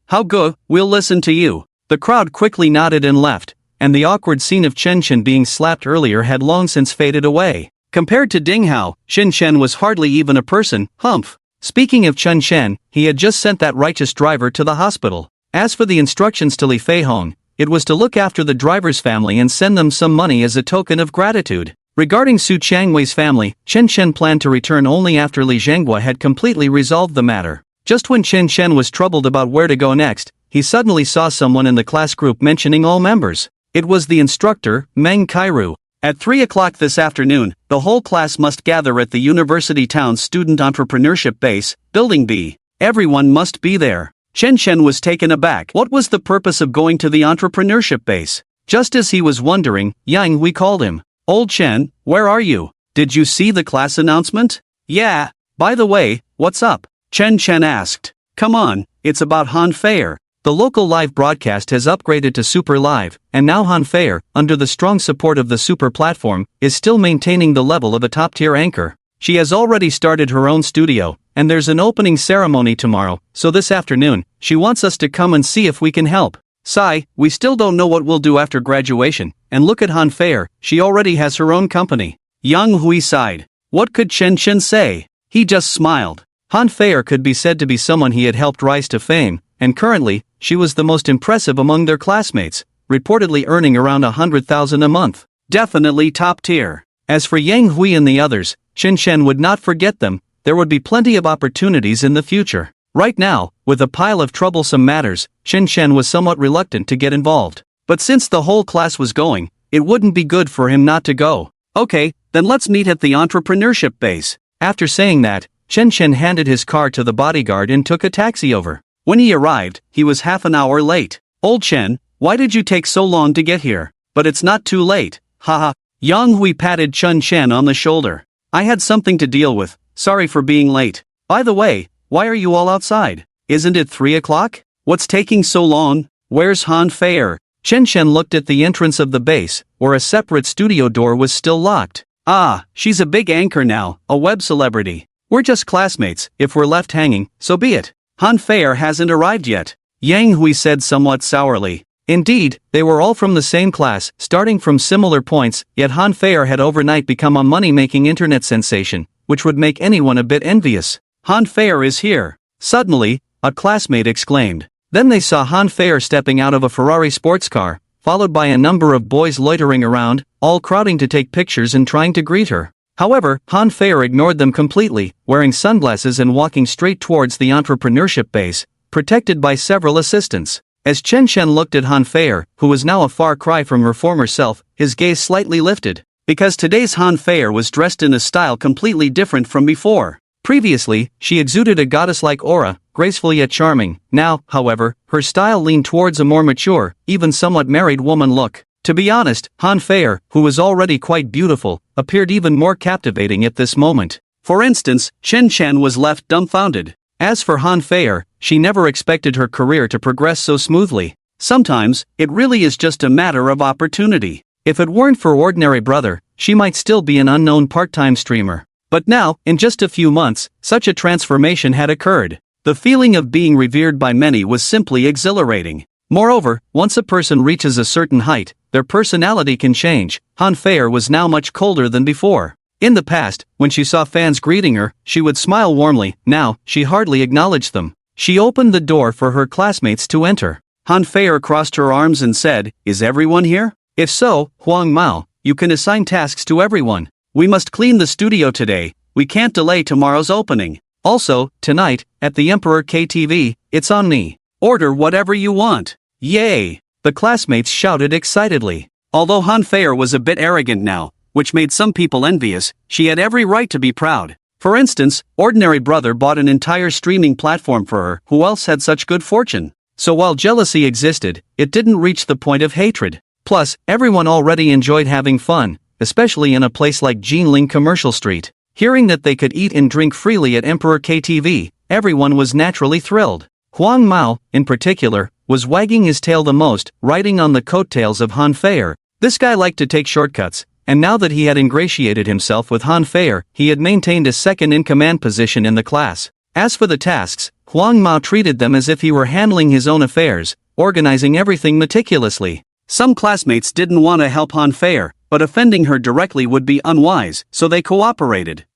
How good, we'll listen to you. The crowd quickly nodded and left, and the awkward scene of Chen Chen being slapped earlier had long since faded away. Compared to Ding Hao, Chen Chen was hardly even a person. Humph. Speaking of Chen Chen, he had just sent that Richest driver to the hospital. As for the instructions to Li Feihong, it was to look after the driver's family and send them some money as a token of gratitude. Regarding Su Changwei's family, Chen Chen planned to return only after Li Zhenghua had completely resolved the matter. Just when Chen Chen was troubled about where to go next, he suddenly saw someone in the class group mentioning all members. It was the instructor, Meng Kairu. At 3 o'clock this afternoon, the whole class must gather at the University Town Student Entrepreneurship Base, Building B. Everyone must be there. Chen Chen was taken aback. What was the purpose of going to the entrepreneurship base? Just as he was wondering, Yang Hui called him. Old Chen, where are you? Did you see the class announcement? Yeah. By the way, what's up? Chen Chen asked. Come on, it's about Han Feier. The local live broadcast has upgraded to Super Live, and now Han Feier, under the strong support of the Super platform, is still maintaining the level of a top-tier anchor. She has already started her own studio, and there's an opening ceremony tomorrow, so this afternoon, she wants us to come and see if we can help. Sigh, we still don't know what we'll do after graduation, and look at Han Feier, she already has her own company. Yang Hui sighed. What could Chen Chen say? He just smiled. Han Feier could be said to be someone he had helped rise to fame, and currently, she was the most impressive among their classmates, reportedly earning around 100,000 a month. Definitely top tier. As for Yang Hui and the others, Chen Chen would not forget them. There would be plenty of opportunities in the future. Right now, with a pile of troublesome matters, Chen Chen was somewhat reluctant to get involved. But since the whole class was going, it wouldn't be good for him not to go. Okay, then let's meet at the entrepreneurship base. After saying that, Chen Chen handed his car to the bodyguard and took a taxi over. When he arrived, he was half an hour late. Old Chen, why did you take so long to get here? But it's not too late. Haha. Yang Hui patted Chen Chen on the shoulder. I had something to deal with. Sorry for being late. By the way, why are you all outside? Isn't it 3 o'clock? What's taking so long? Where's Han Feier? Chen Chen looked at the entrance of the base, where a separate studio door was still locked. Ah, she's a big anchor now, a web celebrity. We're just classmates, if we're left hanging, so be it. Han Feier hasn't arrived yet. Yang Hui said somewhat sourly. Indeed, they were all from the same class, starting from similar points, yet Han Feier had overnight become a money-making internet sensation, which would make anyone a bit envious. Han Feier is here. Suddenly, a classmate exclaimed. Then they saw Han Feier stepping out of a Ferrari sports car, followed by a number of boys loitering around, all crowding to take pictures and trying to greet her. However, Han Feier ignored them completely, wearing sunglasses and walking straight towards the entrepreneurship base, protected by several assistants. As Chen Chen looked at Han Feier, who was now a far cry from her former self, his gaze slightly lifted. Because today's Han Feier was dressed in a style completely different from before. Previously, she exuded a goddess-like aura, graceful yet charming. Now, however, her style leaned towards a more mature, even somewhat married woman look. To be honest, Han Feier, who was already quite beautiful, appeared even more captivating at this moment. For instance, Chen Chen was left dumbfounded. As for Han Feier, she never expected her career to progress so smoothly. Sometimes, it really is just a matter of opportunity. If it weren't for ordinary brother, she might still be an unknown part-time streamer. But now, in just a few months, such a transformation had occurred. The feeling of being revered by many was simply exhilarating. Moreover, once a person reaches a certain height, their personality can change. Han Feier was now much colder than before. In the past, when she saw fans greeting her, she would smile warmly. Now, she hardly acknowledged them. She opened the door for her classmates to enter. Han Feier crossed her arms and said, "Is everyone here? If so, Huang Mao, you can assign tasks to everyone. We must clean the studio today, we can't delay tomorrow's opening. Also, tonight, at the Emperor KTV, it's on me. Order whatever you want." Yay! The classmates shouted excitedly. Although Han Feier was a bit arrogant now, which made some people envious, she had every right to be proud. For instance, ordinary brother bought an entire streaming platform for her, who else had such good fortune? So while jealousy existed, it didn't reach the point of hatred. Plus, everyone already enjoyed having fun, especially in a place like Jinling Commercial Street. Hearing that they could eat and drink freely at Emperor KTV, everyone was naturally thrilled. Huang Mao, in particular, was wagging his tail the most, riding on the coattails of Han Feier. This guy liked to take shortcuts, and now that he had ingratiated himself with Han Feier, he had maintained a second-in-command position in the class. As for the tasks, Huang Mao treated them as if he were handling his own affairs, organizing everything meticulously. Some classmates didn't want to help Han Feier, but offending her directly would be unwise, so they cooperated.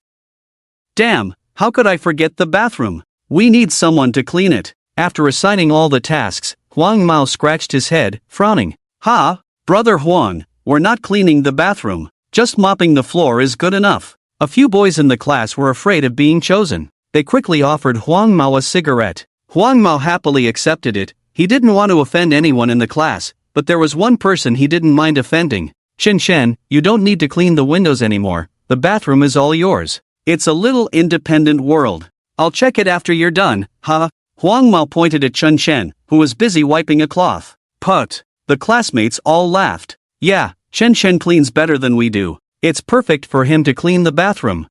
Damn, how could I forget the bathroom? We need someone to clean it. After assigning all the tasks, Huang Mao scratched his head, frowning. Ha, brother Huang, we're not cleaning the bathroom. Just mopping the floor is good enough. A few boys in the class were afraid of being chosen. They quickly offered Huang Mao a cigarette. Huang Mao happily accepted it. He didn't want to offend anyone in the class, but there was one person he didn't mind offending. Shen Shen, you don't need to clean the windows anymore. The bathroom is all yours. It's a little independent world. I'll check it after you're done, huh? Huang Mao pointed at Chen Shen, who was busy wiping a cloth. Put. The classmates all laughed. Yeah, Chen Shen cleans better than we do. It's perfect for him to clean the bathroom.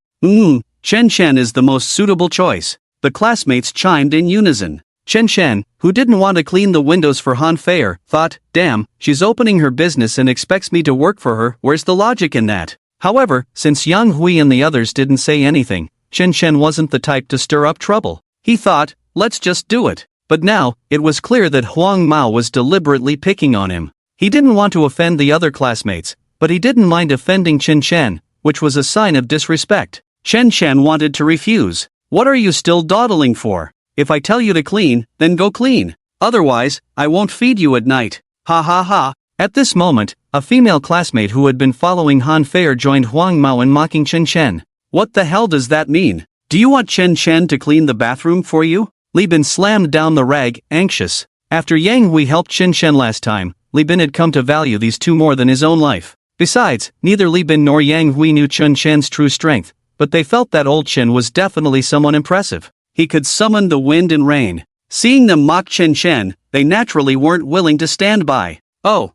Chen Shen is the most suitable choice. The classmates chimed in unison. Chen Shen, who didn't want to clean the windows for Han Feier, thought, damn, she's opening her business and expects me to work for her, where's the logic in that? However, since Yang Hui and the others didn't say anything, Chen Shen wasn't the type to stir up trouble. He thought, let's just do it. But now, it was clear that Huang Mao was deliberately picking on him. He didn't want to offend the other classmates, but he didn't mind offending Chen Shen, which was a sign of disrespect. Chen Shen wanted to refuse. What are you still dawdling for? If I tell you to clean, then go clean. Otherwise, I won't feed you at night. Ha ha ha. At this moment, a female classmate who had been following Han Feier joined Huang Mao in mocking Chen Shen. What the hell does that mean? Do you want Chen Shen to clean the bathroom for you? Li Bin slammed down the rag, anxious. After Yang Hui helped Chen Shen last time, Li Bin had come to value these two more than his own life. Besides, neither Li Bin nor Yang Hui knew Chen Shen's true strength, but they felt that old Chen was definitely someone impressive. He could summon the wind and rain. Seeing them mock Chen Shen, they naturally weren't willing to stand by. Oh,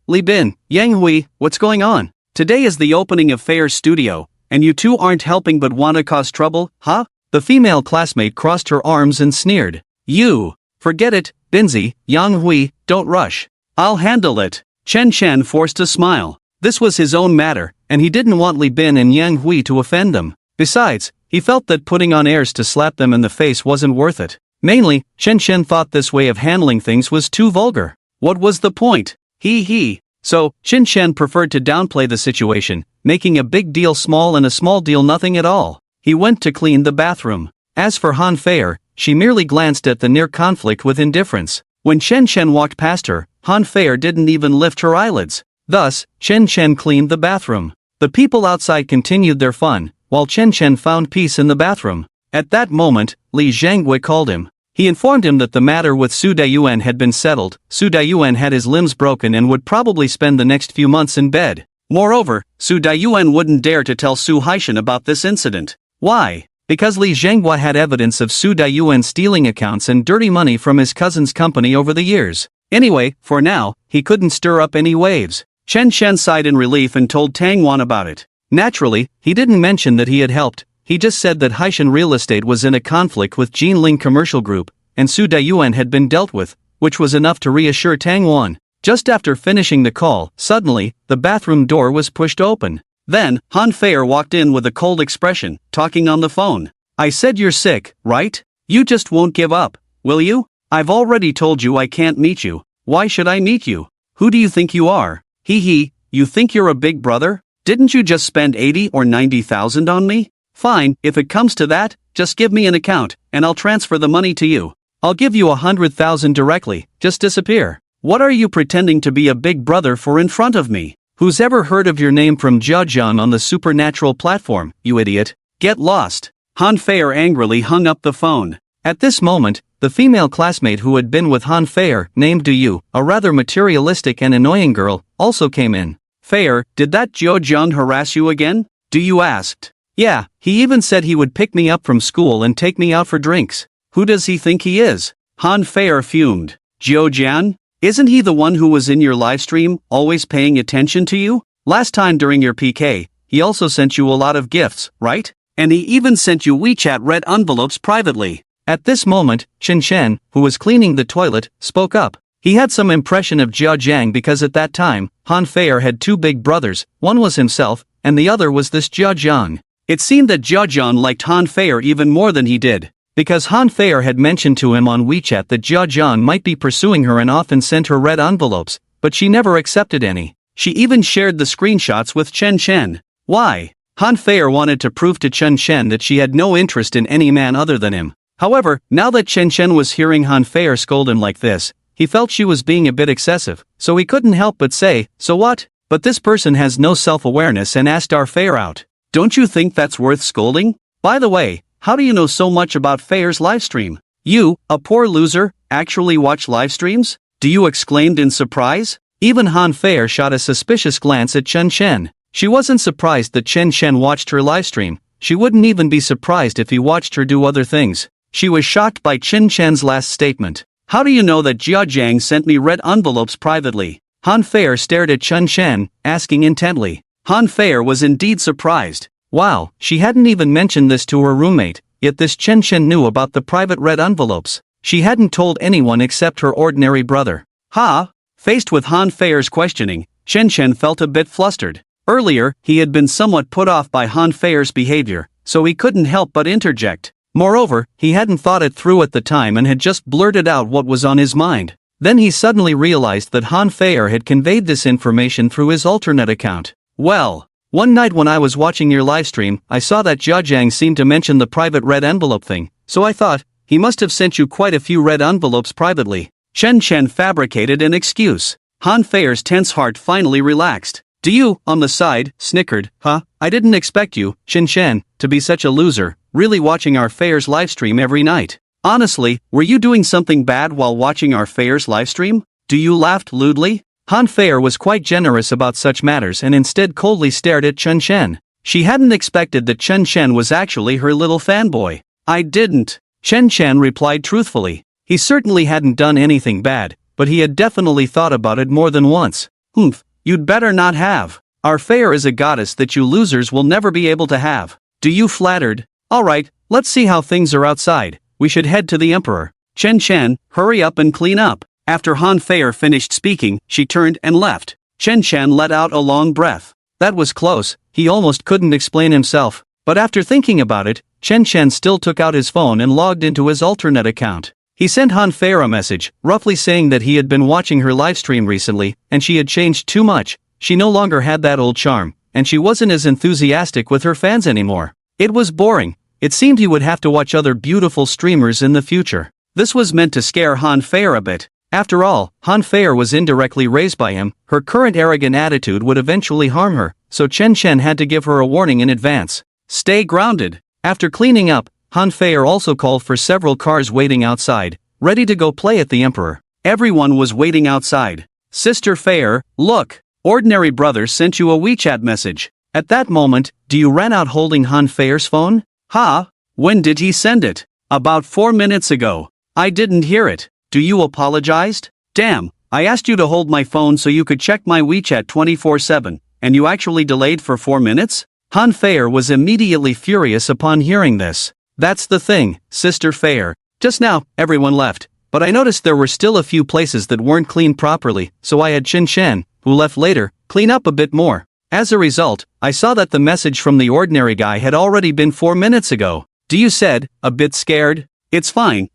Li Bin, Yang Hui, what's going on? Today is the opening of Feier's studio, and you two aren't helping but want to cause trouble, huh? The female classmate crossed her arms and sneered. You! Forget it, Binzi, Yang Hui, don't rush. I'll handle it. Chen Shen forced a smile. This was his own matter, and he didn't want Li Bin and Yang Hui to offend them. Besides, he felt that putting on airs to slap them in the face wasn't worth it. Mainly, Chen Shen thought this way of handling things was too vulgar. What was the point? So, Chen Shen preferred to downplay the situation, making a big deal small and a small deal nothing at all. He went to clean the bathroom. As for Han Feier, she merely glanced at the near conflict with indifference. When Chen Shen walked past her, Han Feier didn't even lift her eyelids. Thus, Chen Shen cleaned the bathroom. The people outside continued their fun, while Chen Shen found peace in the bathroom. At that moment, Li Zhangwei called him. He informed him that the matter with Su Daiyuan had been settled. Su Daiyuan had his limbs broken and would probably spend the next few months in bed. Moreover, Su Daiyuan wouldn't dare to tell Su Haishan about this incident. Why? Because Li Zhenghua had evidence of Su Daiyuan stealing accounts and dirty money from his cousin's company over the years. Anyway, for now, he couldn't stir up any waves. Chen Shen sighed in relief and told Tang Wan about it. Naturally, he didn't mention that he had helped. He just said that Haishan Real Estate was in a conflict with Jinling Commercial Group, and Su Daiyuan had been dealt with, which was enough to reassure Tang Wan. Just after finishing the call, suddenly, the bathroom door was pushed open. Then, Han Feier walked in with a cold expression, talking on the phone. I said you're sick, right? You just won't give up, will you? I've already told you I can't meet you. Why should I meet you? Who do you think you are? You think you're a big brother? Didn't you just spend 80 or 90,000 on me? Fine, if it comes to that, just give me an account, and I'll transfer the money to you. I'll give you 100,000 directly, just disappear. What are you pretending to be a big brother for in front of me? Who's ever heard of your name from Jiajian on the supernatural platform, you idiot? Get lost. Han Feier angrily hung up the phone. At this moment, the female classmate who had been with Han Feier, named Du Yu, a rather materialistic and annoying girl, also came in. Feier, did that Jiajian harass you again? Du Yu asked. Yeah, he even said he would pick me up from school and take me out for drinks. Who does he think he is? Han Fei fumed. Jiao Jian? Isn't he the one who was in your livestream, always paying attention to you? Last time during your PK, he also sent you a lot of gifts, right? And he even sent you WeChat red envelopes privately. At this moment, Chen Shen, who was cleaning the toilet, spoke up. He had some impression of Jia Jiang because at that time, Han Fei had two big brothers, one was himself, and the other was this Jia Jiang. It seemed that Jia Jiang liked Han Fei even more than he did, because Han Fei had mentioned to him on WeChat that Jia Jiang might be pursuing her and often sent her red envelopes, but she never accepted any. She even shared the screenshots with Chen Shen. Why? Han Fei wanted to prove to Chen Shen that she had no interest in any man other than him. However, now that Chen Shen was hearing Han Fei scold him like this, he felt she was being a bit excessive, so he couldn't help but say, "So what? But this person has no self-awareness," and asked our Fei out. "Don't you think that's worth scolding? By the way, how do you know so much about Fei's livestream? You, a poor loser, actually watch livestreams? Do you?" exclaimed in surprise. Even Han Fei shot a suspicious glance at Chen Shen. She wasn't surprised that Chen Shen watched her livestream. She wouldn't even be surprised if he watched her do other things. She was shocked by Chen Shen's last statement. "How do you know that Jia Jiang sent me red envelopes privately?" Han Fei stared at Chen Shen, asking intently. Han Fei was indeed surprised. Wow, she hadn't even mentioned this to her roommate, yet this Chen Shen knew about the private red envelopes. She hadn't told anyone except her ordinary brother. Faced with Han Fei's questioning, Chen Shen felt a bit flustered. Earlier, he had been somewhat put off by Han Fei's behavior, so he couldn't help but interject. Moreover, he hadn't thought it through at the time and had just blurted out what was on his mind. Then he suddenly realized that Han Fei had conveyed this information through his alternate account. "Well, one night when I was watching your livestream, I saw that Jia Jiang seemed to mention the private red envelope thing, so I thought, he must have sent you quite a few red envelopes privately." Chen Shen fabricated an excuse. Han Fei's tense heart finally relaxed. "Do you, on the side," snickered, "I didn't expect you, Chen Shen, to be such a loser, really watching our Fei's livestream every night. Honestly, were you doing something bad while watching our Fei's livestream? Do you?" laughed lewdly. Han Fei was quite generous about such matters and instead coldly stared at Chen Shen. She hadn't expected that Chen Shen was actually her little fanboy. "I didn't," Chen Shen replied truthfully. He certainly hadn't done anything bad, but he had definitely thought about it more than once. You'd better not have. Our Fei is a goddess that you losers will never be able to have. Do you flattered? Alright, let's see how things are outside. We should head to the emperor. Chen Shen, hurry up and clean up." After Han Fei finished speaking, she turned and left. Chen Shen let out a long breath. That was close, he almost couldn't explain himself. But after thinking about it, Chen Shen still took out his phone and logged into his alternate account. He sent Han Fei a message, roughly saying that he had been watching her livestream recently, and she had changed too much. She no longer had that old charm, and she wasn't as enthusiastic with her fans anymore. It was boring. It seemed he would have to watch other beautiful streamers in the future. This was meant to scare Han Fei a bit. After all, Han Fei was indirectly raised by him. Her current arrogant attitude would eventually harm her, so Chen Shen had to give her a warning in advance. Stay grounded. After cleaning up, Han Fei also called for several cars waiting outside, ready to go play at the emperor. Everyone was waiting outside. "Sister Fei, look, ordinary brother sent you a WeChat message." At that moment, Diu ran out holding Han Fei's phone. When did he send it?" "About 4 minutes ago. I didn't hear it. Do you apologized?" "Damn, I asked you to hold my phone so you could check my WeChat 24/7, and you actually delayed for 4 minutes?" Han Fei was immediately furious upon hearing this. "That's the thing, Sister Fei. Just now, everyone left, but I noticed there were still a few places that weren't cleaned properly, so I had Chen Shen, who left later, clean up a bit more. As a result, I saw that the message from the ordinary guy had already been 4 minutes ago." Diu said, a bit scared. It's fine.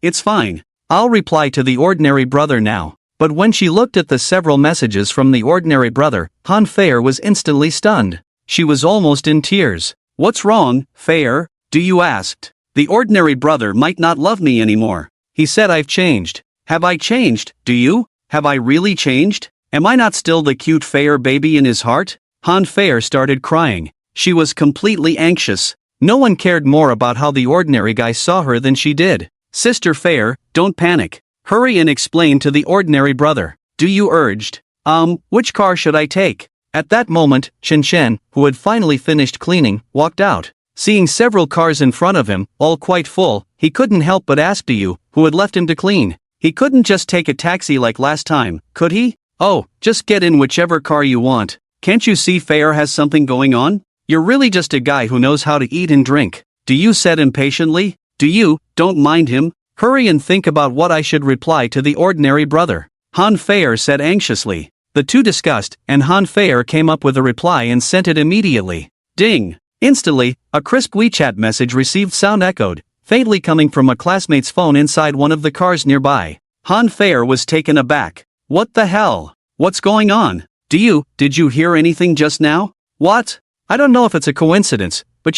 I'll reply to the ordinary brother now." But when she looked at the several messages from the ordinary brother, Han Fei was instantly stunned. She was almost in tears. "What's wrong, Fei?" Diu asked. "The ordinary brother might not love me anymore. He said I've changed." "Have I changed, Diu? Have I really changed? Am I not still the cute Fei baby in his heart?" Han Fei started crying. She was completely anxious. No one cared more about how the ordinary guy saw her than she did. "Sister Fei, don't panic. Hurry and explain to the ordinary brother," Diu urged. Which car should I take?" At that moment, Chen Shen, who had finally finished cleaning, walked out. Seeing several cars in front of him, all quite full, he couldn't help but ask you, who had left him to clean. He couldn't just take a taxi like last time, could he? Oh, just get in whichever car you want. Can't you see Fair has something going on? You're really just a guy who knows how to eat and drink. Do you? Said impatiently. Do you? Don't mind him. Hurry and think about what I should reply to the ordinary brother. Han Fair said anxiously. The two discussed, and Han Fair came up with a reply and sent it immediately. Ding! Instantly, a crisp WeChat message received sound echoed, faintly coming from a classmate's phone inside one of the cars nearby. Han Fair was taken aback. What the hell? What's going on? Did you hear anything just now? What? I don't know if it's a coincidence, but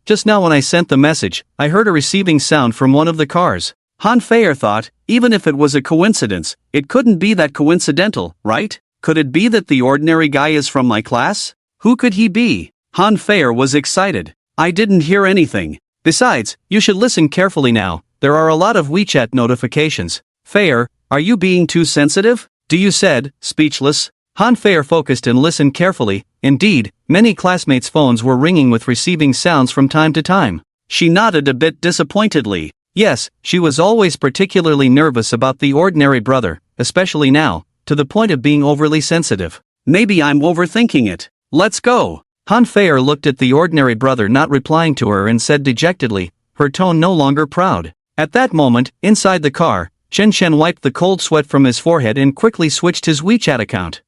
just now when I sent the message, I heard a receiving sound from one of the cars. Han Fair thought, even if it was a coincidence, it couldn't be that coincidental, right? Could it be that the ordinary guy is from my class? Who could he be? Han Fair was excited. I didn't hear anything. Besides, you should listen carefully now, there are a lot of WeChat notifications. Fair, are you being too sensitive? You said, speechless. Han Fair focused and listened carefully. Indeed, many classmates' phones were ringing with receiving sounds from time to time. She nodded a bit disappointedly. Yes, she was always particularly nervous about the ordinary brother, especially now, to the point of being overly sensitive. Maybe I'm overthinking it. Let's go. Han Fair looked at the ordinary brother not replying to her and said dejectedly, her tone no longer proud. At that moment, inside the car, Chen Chen wiped the cold sweat from his forehead and quickly switched his WeChat account.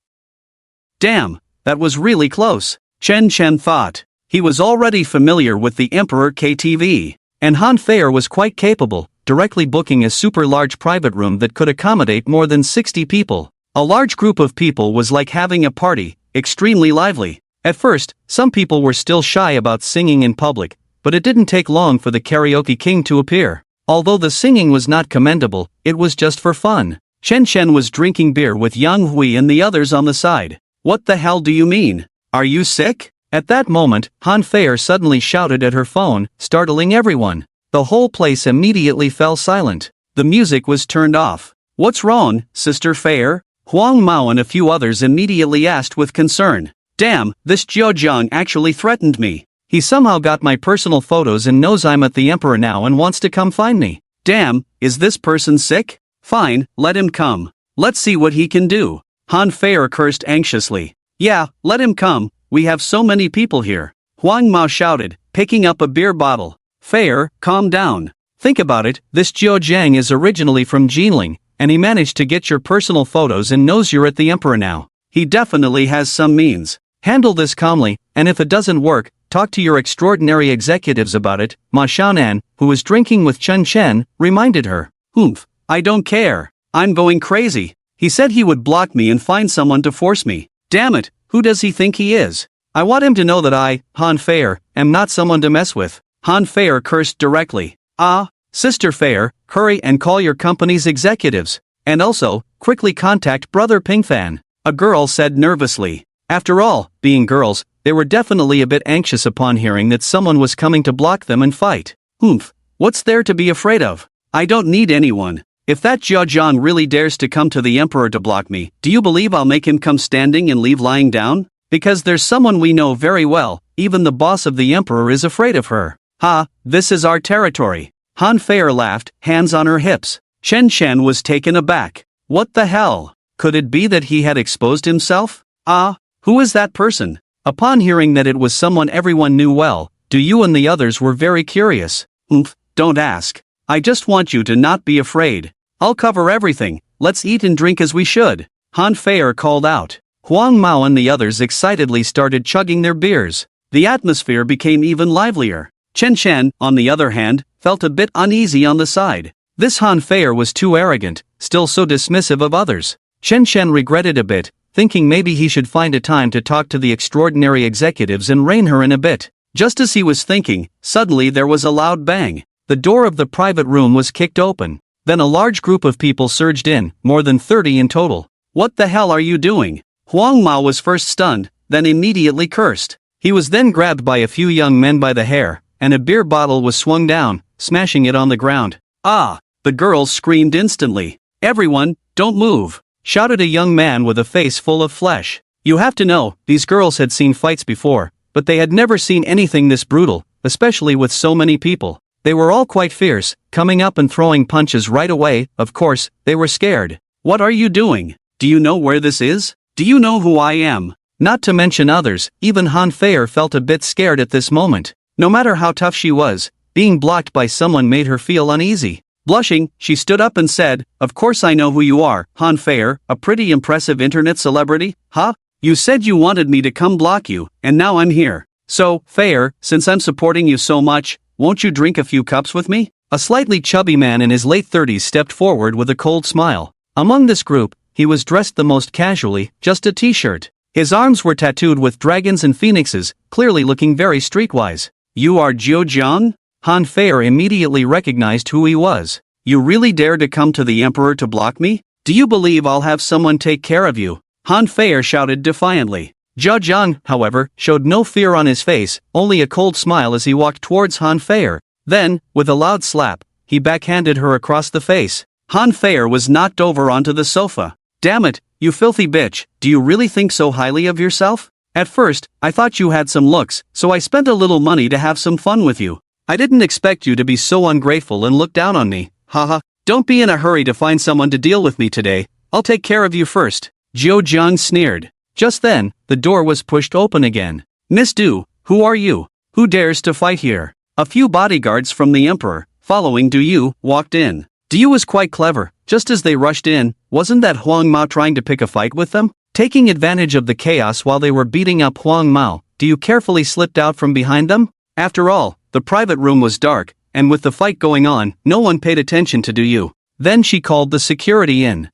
Damn, that was really close, Chen Chen thought. He was already familiar with the Emperor KTV, and Han Fair was quite capable, directly booking a super large private room that could accommodate more than 60 people. A large group of people was like having a party, extremely lively. At first, some people were still shy about singing in public, but it didn't take long for the karaoke king to appear. Although the singing was not commendable, it was just for fun. Chen Chen was drinking beer with Yang Hui and the others on the side. What the hell do you mean? Are you sick? At that moment, Han Fair suddenly shouted at her phone, startling everyone. The whole place immediately fell silent. The music was turned off. What's wrong, Sister Fair? Huang Mao and a few others immediately asked with concern. Damn, this Jiao actually threatened me. He somehow got my personal photos and knows I'm at the Emperor now and wants to come find me. Damn, is this person sick? Fine, let him come. Let's see what he can do. Han Fair cursed anxiously. Yeah, let him come, we have so many people here. Huang Mao shouted, picking up a beer bottle. Fair, calm down. Think about it, this Jiao is originally from Jinling, and he managed to get your personal photos and knows you're at the Emperor now. He definitely has some means. Handle this calmly, and if it doesn't work, talk to your extraordinary executives about it, Ma Xiaonan, who was drinking with Chen Chen, reminded her. Oomph, I don't care. I'm going crazy. He said he would block me and find someone to force me. Damn it, who does he think he is? I want him to know that I, Han Fair, am not someone to mess with. Han Fair cursed directly. Ah, Sister Fair, hurry and call your company's executives. And also, quickly contact Brother Pingfan. A girl said nervously. After all, being girls, they were definitely a bit anxious upon hearing that someone was coming to block them and fight. Oomph, what's there to be afraid of? I don't need anyone. If that Jiao really dares to come to the Emperor to block me, do you believe I'll make him come standing and leave lying down? Because there's someone we know very well, even the boss of the Emperor is afraid of her. Ha, this is our territory. Han Fair laughed, hands on her hips. Chen Chen was taken aback. What the hell? Could it be that he had exposed himself? Ah, who is that person? Upon hearing that it was someone everyone knew well, you and the others were very curious. Oomph, don't ask. I just want you to not be afraid. I'll cover everything, let's eat and drink as we should. Han Fair called out. Huang Mao and the others excitedly started chugging their beers. The atmosphere became even livelier. Chen Chen, on the other hand, felt a bit uneasy on the side. This Han Fair was too arrogant, still so dismissive of others. Chen Chen regretted a bit, thinking maybe he should find a time to talk to the extraordinary executives and rein her in a bit. Just as he was thinking, suddenly there was a loud bang. The door of the private room was kicked open. Then a large group of people surged in, more than 30 in total. What the hell are you doing? Huang Mao was first stunned, then immediately cursed. He was then grabbed by a few young men by the hair, and a beer bottle was swung down, smashing it on the ground. Ah! The girls screamed instantly. Everyone, don't move! Shouted a young man with a face full of flesh. You have to know, these girls had seen fights before, but they had never seen anything this brutal. especially with so many people. They were all quite fierce, coming up and throwing punches right away. Of course, they were scared. What are you doing? Do you know where this is? Do you know who I am? Not to mention others, even Han Fei felt a bit scared at this moment. No matter how tough she was, being blocked by someone made her feel uneasy. Blushing, she stood up and said, "Of course I know who you are, Han Fei, a pretty impressive internet celebrity, huh? You said you wanted me to come block you, and now I'm here. So, Fei, since I'm supporting you so much, won't you drink a few cups with me?" A slightly chubby man in his late 30s stepped forward with a cold smile. Among this group, he was dressed the most casually, just a t-shirt. His arms were tattooed with dragons and phoenixes, clearly looking very streetwise. "You are Jiu Jiang?" Han Fei immediately recognized who he was. "You really dare to come to the emperor to block me? Do you believe I'll have someone take care of you?" Han Fei shouted defiantly. Jiu Jiang, however, showed no fear on his face, only a cold smile as he walked towards Han Fei. Then, with a loud slap, he backhanded her across the face. Han Fei was knocked over onto the sofa. "Damn it, you filthy bitch, do you really think so highly of yourself? At first, I thought you had some looks, so I spent a little money to have some fun with you. I didn't expect you to be so ungrateful and look down on me, haha. Don't be in a hurry to find someone to deal with me today, I'll take care of you first." Jiu Jiang sneered. Just then, the door was pushed open again. "Miss Du, who are you? Who dares to fight here?" A few bodyguards from the emperor, following Du Yu, walked in. Du Yu was quite clever. Just as they rushed in, wasn't that Huang Mao trying to pick a fight with them? Taking advantage of the chaos while they were beating up Huang Mao, Du Yu carefully slipped out from behind them? After all, the private room was dark, and with the fight going on, no one paid attention to Du Yu. Then she called the security in.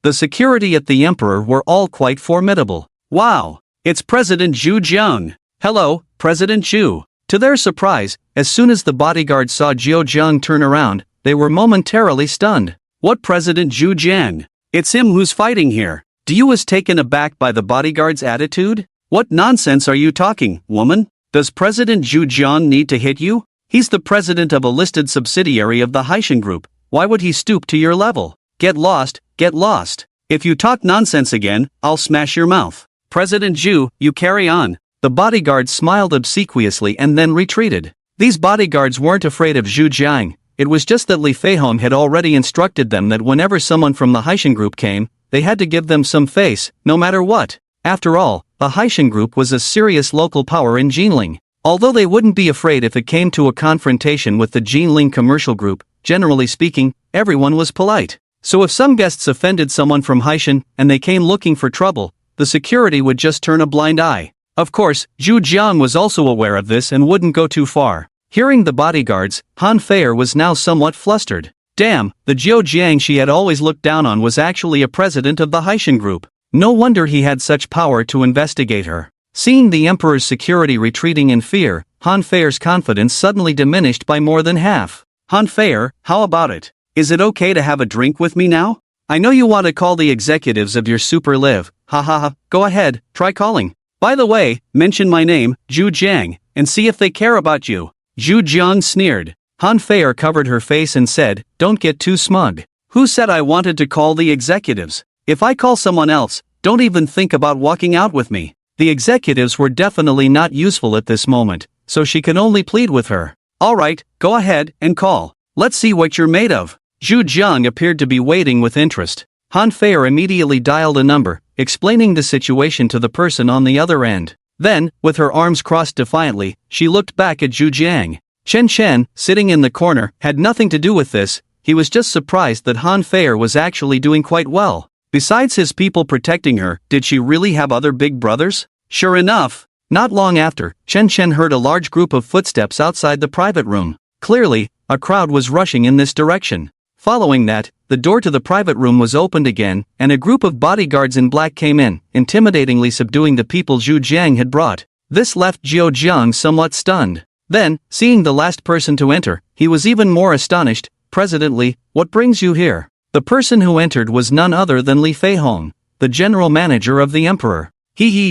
The security at the emperor were all quite formidable. "Wow, it's President Zhu Jiang. Hello, President Zhu." To their surprise, as soon as the bodyguards saw Jiu Jiang turn around, they were momentarily stunned. "What President Zhu Jiang? It's him who's fighting here." Du Yu was taken aback by the bodyguard's attitude. "What nonsense are you talking, woman? Does President Zhu Jiang need to hit you? He's the president of a listed subsidiary of the Haishan Group. Why would he stoop to your level? Get lost, get lost. If you talk nonsense again, I'll smash your mouth. President Zhu, you carry on." The bodyguards smiled obsequiously and then retreated. These bodyguards weren't afraid of Zhu Jiang. It was just that Li Feihong had already instructed them that whenever someone from the Haishan Group came, they had to give them some face, no matter what. After all, the Haishan Group was a serious local power in Jinling. Although they wouldn't be afraid if it came to a confrontation with the Jinling commercial group, generally speaking, everyone was polite. So if some guests offended someone from Haishan, and they came looking for trouble, the security would just turn a blind eye. Of course, Zhu Jiang was also aware of this and wouldn't go too far. Hearing the bodyguards, Han Fei was now somewhat flustered. Damn, the Jiu Jiang she had always looked down on was actually a president of the Haishan Group. No wonder he had such power to investigate her. Seeing the emperor's security retreating in fear, Han Fei's confidence suddenly diminished by more than half. "Han Fei, how about it? Is it okay to have a drink with me now? I know you want to call the executives of your super live, ha, go ahead, try calling. By the way, mention my name, Zhu Jiang, and see if they care about you." Zhu Jiang sneered. Han Fei covered her face and said, "Don't get too smug. Who said I wanted to call the executives? If I call someone else, don't even think about walking out with me." The executives were definitely not useful at this moment, so she could only plead with her. "Alright, go ahead and call. Let's see what you're made of." Zhu Jiang appeared to be waiting with interest. Han Fei immediately dialed a number, explaining the situation to the person on the other end. Then, with her arms crossed defiantly, she looked back at Zhu Jiang. Chen Chen, sitting in the corner, had nothing to do with this. He was just surprised that Han Fei was actually doing quite well. Besides his people protecting her, did she really have other big brothers? Sure enough. Not long after, Chen Chen heard a large group of footsteps outside the private room. Clearly, a crowd was rushing in this direction. Following that, the door to the private room was opened again, and a group of bodyguards in black came in, intimidatingly subduing the people Zhu Jiang had brought. This left Jiu Jiang somewhat stunned. Then, seeing the last person to enter, he was even more astonished. "President Li, what brings you here?" The person who entered was none other than Li Feihong, the general manager of the emperor.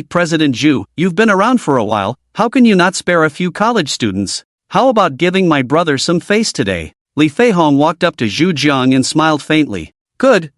President Zhu, you've been around for a while, how can you not spare a few college students? How about giving my brother some face today?" Li Feihong walked up to Zhu Jiang and smiled faintly. Good,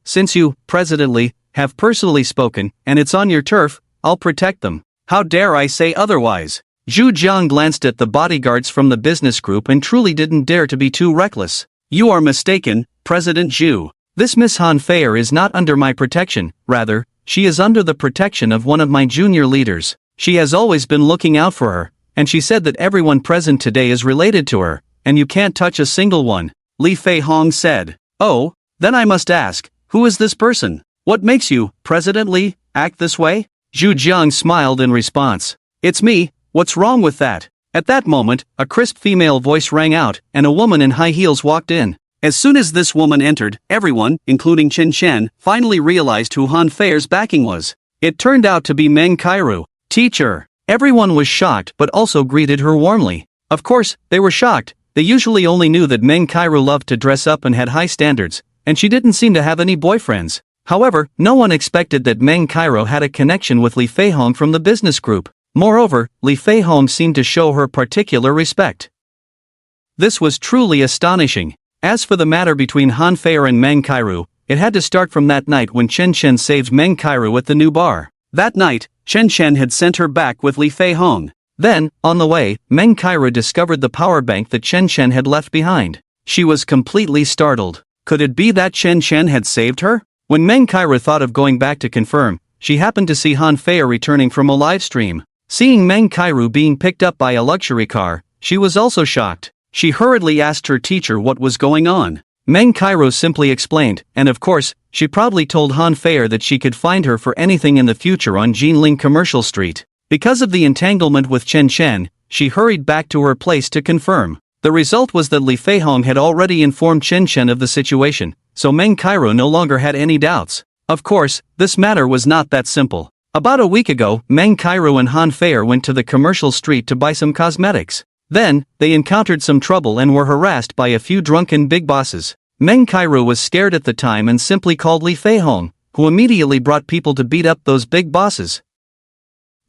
since you, President Li, have personally spoken, and it's on your turf, I'll protect them. How dare I say otherwise?" Zhu Jiang glanced at the bodyguards from the business group and truly didn't dare to be too reckless. You are mistaken, President Zhu. This Miss Han Feier is not under my protection, rather, she is under the protection of one of my junior leaders. She has always been looking out for her, and she said that everyone present today is related to her, and you can't touch a single one, Li Fei Hong said. Oh, then I must ask, who is this person? What makes you, President Li, act this way? Zhu Jiang smiled in response. It's me, what's wrong with that? At that moment, a crisp female voice rang out, and a woman in high heels walked in. As soon as this woman entered, everyone, including Chen Shen, finally realized who Han Feier's backing was. It turned out to be Meng Kairu. Teacher. Everyone was shocked but also greeted her warmly. Of course, they were shocked. They usually only knew that Meng Kairu loved to dress up and had high standards, and she didn't seem to have any boyfriends. However, no one expected that Meng Kairu had a connection with Li Feihong from the business group. Moreover, Li Feihong seemed to show her particular respect. This was truly astonishing. As for the matter between Han Feier and Meng Kairu, it had to start from that night when Chen Shen saved Meng Kairu at the new bar. That night, Chen Shen had sent her back with Li Feihong. Then, on the way, Meng Kairu discovered the power bank that Chen Shen had left behind. She was completely startled. Could it be that Chen Shen had saved her? When Meng Kairu thought of going back to confirm, she happened to see Han Feier returning from a live stream. Seeing Meng Kairu being picked up by a luxury car, she was also shocked. She hurriedly asked her teacher what was going on. Meng Kairu simply explained, and of course, she probably told Han Feier that she could find her for anything in the future on Jinling Commercial Street. Because of the entanglement with Chen Shen, she hurried back to her place to confirm. The result was that Li Feihong had already informed Chen Shen of the situation, so Meng Kairu no longer had any doubts. Of course, this matter was not that simple. About a week ago, Meng Kairu and Han Feier went to the commercial street to buy some cosmetics. Then, they encountered some trouble and were harassed by a few drunken big bosses. Meng Kairu was scared at the time and simply called Li Feihong, who immediately brought people to beat up those big bosses.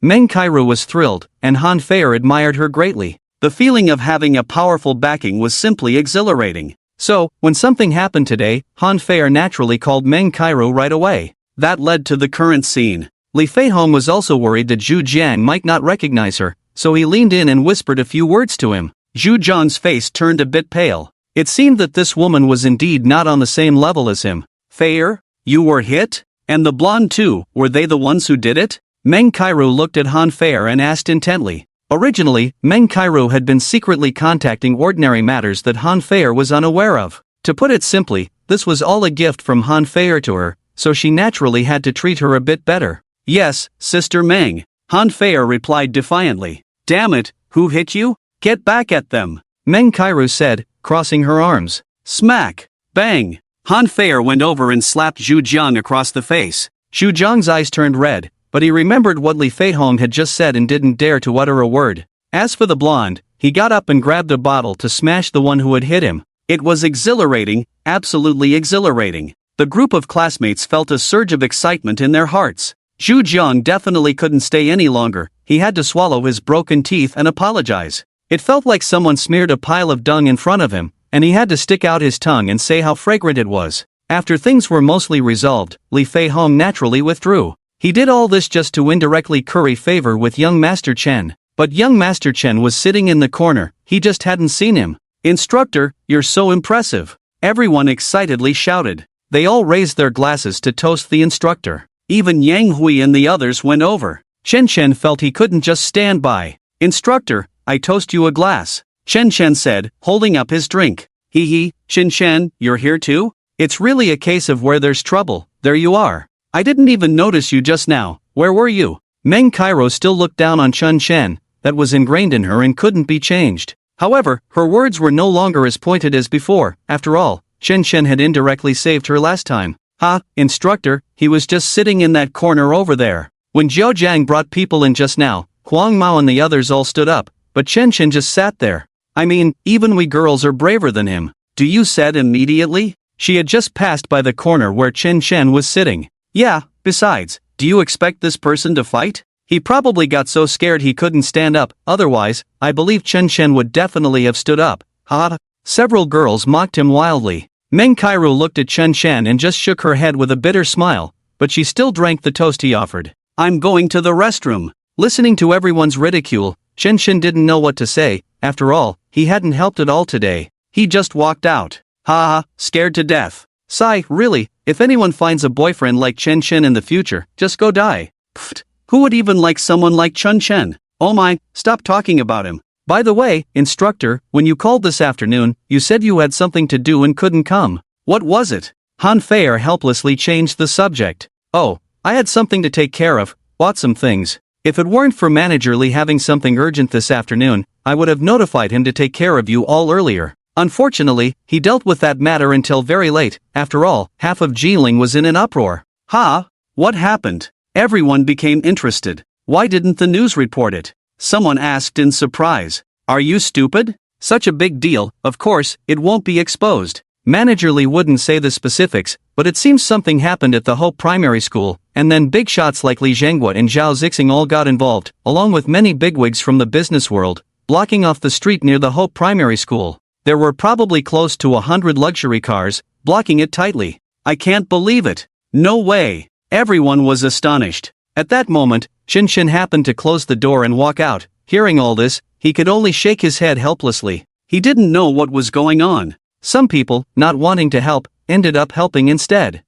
Meng Kairu was thrilled, and Han Feier admired her greatly. The feeling of having a powerful backing was simply exhilarating. So, when something happened today, Han Feier naturally called Meng Kairu right away. That led to the current scene. Li Feihong was also worried that Zhu Jiang might not recognize her, so he leaned in and whispered a few words to him. Zhu Jiang's face turned a bit pale. It seemed that this woman was indeed not on the same level as him. Feier, you were hit? And the blonde too, were they the ones who did it? Meng Kairu looked at Han Feier and asked intently. Originally, Meng Kairu had been secretly contacting ordinary matters that Han Feier was unaware of. To put it simply, this was all a gift from Han Feier to her, so she naturally had to treat her a bit better. Yes, Sister Meng, Han Feier replied defiantly. Damn it, who hit you? Get back at them, Meng Kairu said, crossing her arms. Smack! Bang! Han Feier went over and slapped Zhu Jiang across the face. Zhu Jiang's eyes turned red, but he remembered what Li Feihong had just said and didn't dare to utter a word. As for the blonde, he got up and grabbed a bottle to smash the one who had hit him. It was exhilarating, absolutely exhilarating. The group of classmates felt a surge of excitement in their hearts. Zhu Jiang definitely couldn't stay any longer. He had to swallow his broken teeth and apologize. It felt like someone smeared a pile of dung in front of him, and he had to stick out his tongue and say how fragrant it was. After things were mostly resolved, Li Feihong naturally withdrew. He did all this just to indirectly curry favor with young Master Chen. But young Master Chen was sitting in the corner, he just hadn't seen him. Instructor, you're so impressive. Everyone excitedly shouted. They all raised their glasses to toast the instructor. Even Yang Hui and the others went over. Chen Shen felt he couldn't just stand by. Instructor, I toast you a glass, Chen Shen said, holding up his drink. Hee hee, Chen Shen, you're here too? It's really a case of where there's trouble, there you are. I didn't even notice you just now, where were you? Meng Kairu still looked down on Chen Shen, that was ingrained in her and couldn't be changed. However, her words were no longer as pointed as before. After all, Chen Shen had indirectly saved her last time. Ha, instructor, he was just sitting in that corner over there. When Zhao Jiang brought people in just now, Huang Mao and the others all stood up, but Chen Shen just sat there. I mean, even we girls are braver than him. Do you said immediately? She had just passed by the corner where Chen Shen was sitting. Yeah, besides, do you expect this person to fight? He probably got so scared he couldn't stand up, otherwise, I believe Chen Shen would definitely have stood up. Ha! Several girls mocked him wildly. Meng Kairu looked at Chen Shen and just shook her head with a bitter smile, but she still drank the toast he offered. I'm going to the restroom. Listening to everyone's ridicule, Chen didn't know what to say. After all, he hadn't helped at all today. He just walked out. Haha, scared to death. Sigh, really, if anyone finds a boyfriend like Chen in the future, just go die. Pfft, who would even like someone like Chen? Oh my, stop talking about him. By the way, instructor, when you called this afternoon, you said you had something to do and couldn't come. What was it? Han Feier helplessly changed the subject. Oh, I had something to take care of, bought some things. If it weren't for Manager Lee having something urgent this afternoon, I would have notified him to take care of you all earlier. Unfortunately, he dealt with that matter until very late. After all, half of Jiling was in an uproar. Ha? What happened? Everyone became interested. Why didn't the news report it? Someone asked in surprise. Are you stupid? Such a big deal, of course, it won't be exposed. Manager Lee wouldn't say the specifics, but it seems something happened at the Hope Primary School, and then big shots like Li Zhenghua and Zhao Zixing all got involved, along with many bigwigs from the business world, blocking off the street near the Hope Primary School. There were probably close to 100 luxury cars, blocking it tightly. I can't believe it. No way. Everyone was astonished. At that moment, Chen happened to close the door and walk out. Hearing all this, he could only shake his head helplessly. He didn't know what was going on. Some people, not wanting to help, ended up helping instead.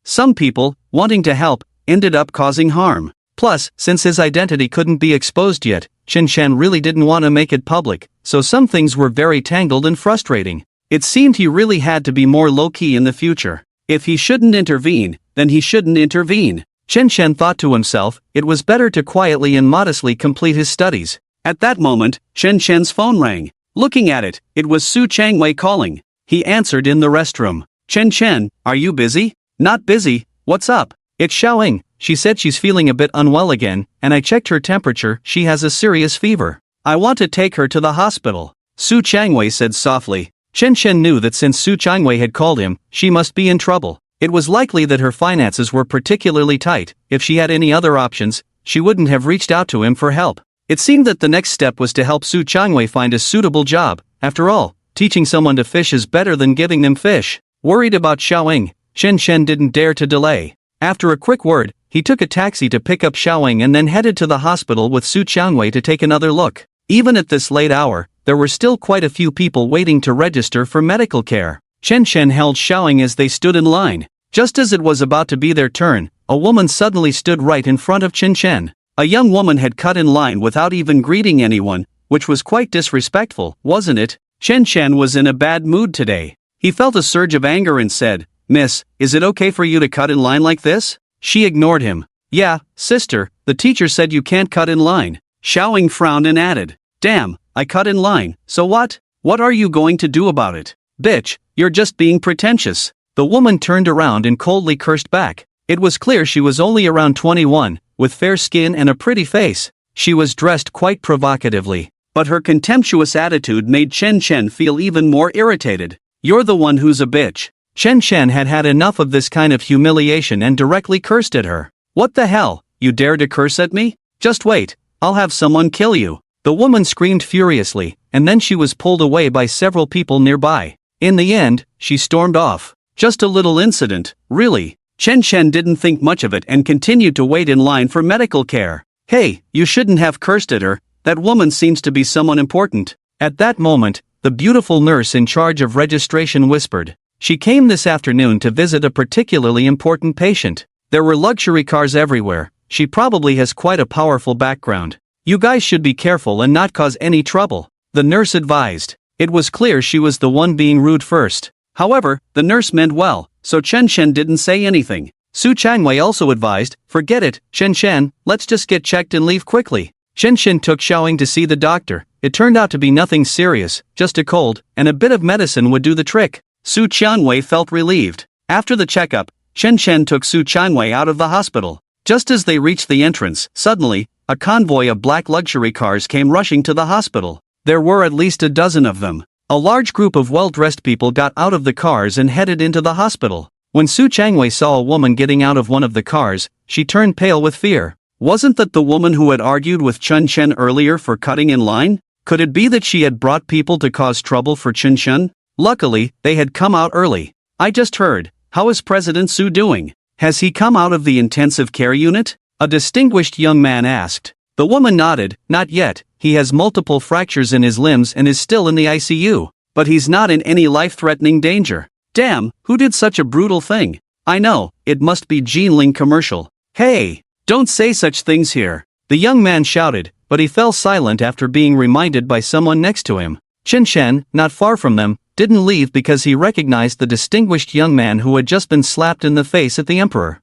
Some people, wanting to help, ended up causing harm. Plus, since his identity couldn't be exposed yet, Chen really didn't want to make it public, so some things were very tangled and frustrating. It seemed he really had to be more low-key in the future. If he shouldn't intervene, then he shouldn't intervene. Chen thought to himself, it was better to quietly and modestly complete his studies. At that moment, Chen's phone rang. Looking at it, it was Su Changwei calling. He answered in the restroom. Chen, are you busy? Not busy, what's up? It's Xiaoying. She said she's feeling a bit unwell again, and I checked her temperature, she has a serious fever. I want to take her to the hospital. Su Changwei said softly. Chen knew that since Su Changwei had called him, she must be in trouble. It was likely that her finances were particularly tight. If she had any other options, she wouldn't have reached out to him for help. It seemed that the next step was to help Su Changwei find a suitable job. After all, teaching someone to fish is better than giving them fish. Worried about Xiaoying, Chen didn't dare to delay. After a quick word, he took a taxi to pick up Xiaoying and then headed to the hospital with Su Changwei to take another look. Even at this late hour, there were still quite a few people waiting to register for medical care. Chen held Xiaoying as they stood in line. Just as it was about to be their turn, a woman suddenly stood right in front of Chen. A young woman had cut in line without even greeting anyone, which was quite disrespectful, wasn't it? Chen was in a bad mood today. He felt a surge of anger and said, Miss, is it okay for you to cut in line like this? She ignored him. Yeah, sister, the teacher said you can't cut in line. Xiaoying frowned and added, Damn, I cut in line, so what? What are you going to do about it? Bitch, you're just being pretentious. The woman turned around and coldly cursed back. It was clear she was only around 21, with fair skin and a pretty face. She was dressed quite provocatively, but her contemptuous attitude made Chen feel even more irritated. You're the one who's a bitch. Chen had had enough of this kind of humiliation and directly cursed at her. What the hell, you dare to curse at me? Just wait, I'll have someone kill you. The woman screamed furiously, and then she was pulled away by several people nearby. In the end, she stormed off. Just a little incident, really. Chen didn't think much of it and continued to wait in line for medical care. Hey, you shouldn't have cursed at her, that woman seems to be someone important. At that moment, the beautiful nurse in charge of registration whispered. She came this afternoon to visit a particularly important patient. There were luxury cars everywhere. She probably has quite a powerful background. You guys should be careful and not cause any trouble, the nurse advised. It was clear she was the one being rude first. However, the nurse meant well, so Chen didn't say anything. Su Changwei also advised, forget it, Chen, let's just get checked and leave quickly. Chen took Xiaoying to see the doctor. It turned out to be nothing serious, just a cold, and a bit of medicine would do the trick. Su Changwei felt relieved. After the checkup, Chen took Su Changwei out of the hospital. Just as they reached the entrance, suddenly, a convoy of black luxury cars came rushing to the hospital. There were at least a dozen of them. A large group of well-dressed people got out of the cars and headed into the hospital. When Su Changwei saw a woman getting out of one of the cars, she turned pale with fear. Wasn't that the woman who had argued with Chen earlier for cutting in line? Could it be that she had brought people to cause trouble for Chen? Luckily, they had come out early. I just heard, how is President Su doing? Has he come out of the intensive care unit? A distinguished young man asked. The woman nodded. Not yet, he has multiple fractures in his limbs and is still in the ICU. But he's not in any life-threatening danger. Damn, who did such a brutal thing? I know, it must be Jinling commercial. Hey, don't say such things here. The young man shouted, but he fell silent after being reminded by someone next to him. Chen Shen, not far from them, didn't leave because he recognized the distinguished young man who had just been slapped in the face at the emperor.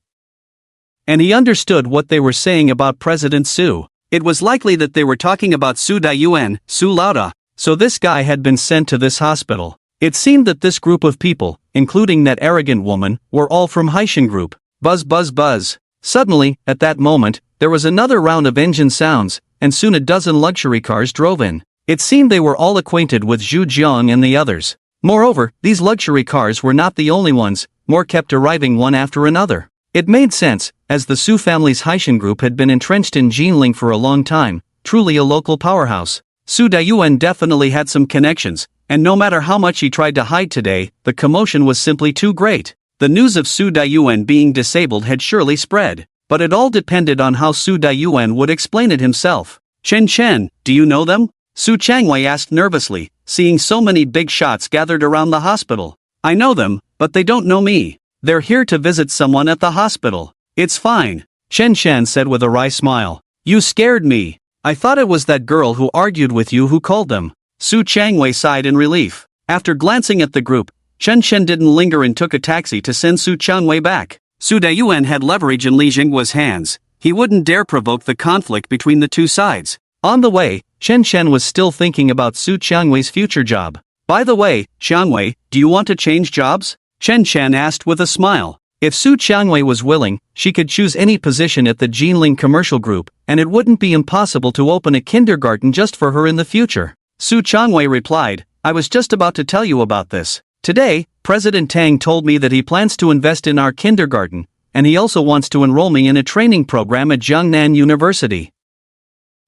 And he understood what they were saying about President Su. It was likely that they were talking about Su Daiyuan, Su Laoda, so this guy had been sent to this hospital. It seemed that this group of people, including that arrogant woman, were all from Haishan Group. Buzz buzz buzz. Suddenly, at that moment, there was another round of engine sounds, and soon a dozen luxury cars drove in. It seemed they were all acquainted with Zhu Jiang and the others. Moreover, these luxury cars were not the only ones, more kept arriving one after another. It made sense, as the Su family's Haishan Group had been entrenched in Jinling for a long time, truly a local powerhouse. Su Daiyuan definitely had some connections, and no matter how much he tried to hide today, the commotion was simply too great. The news of Su Daiyuan being disabled had surely spread, but it all depended on how Su Daiyuan would explain it himself. Chen Chen, do you know them? Su Changwei asked nervously, seeing so many big shots gathered around the hospital. I know them, but they don't know me. They're here to visit someone at the hospital. It's fine, Chen Shen said with a wry smile. You scared me. I thought it was that girl who argued with you who called them. Su Changwei sighed in relief. After glancing at the group, Chen Shen didn't linger and took a taxi to send Su Changwei back. Su Daiyuan had leverage in Li Jingguo's hands. He wouldn't dare provoke the conflict between the two sides. On the way, Chen Shen was still thinking about Su Changwei's future job. By the way, Changwei, do you want to change jobs? Chen Shen asked with a smile. If Su Changwei was willing, she could choose any position at the Jinling Commercial Group, and it wouldn't be impossible to open a kindergarten just for her in the future. Su Changwei replied, I was just about to tell you about this. Today, President Tang told me that he plans to invest in our kindergarten, and he also wants to enroll me in a training program at Jiangnan University.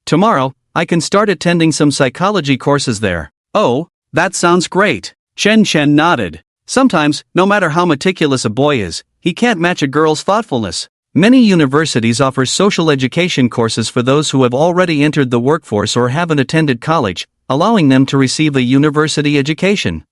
Tomorrow, I can start attending some psychology courses there. Oh, that sounds great. Chen Shen nodded. Sometimes, no matter how meticulous a boy is, he can't match a girl's thoughtfulness. Many universities offer social education courses for those who have already entered the workforce or haven't attended college, allowing them to receive a university education.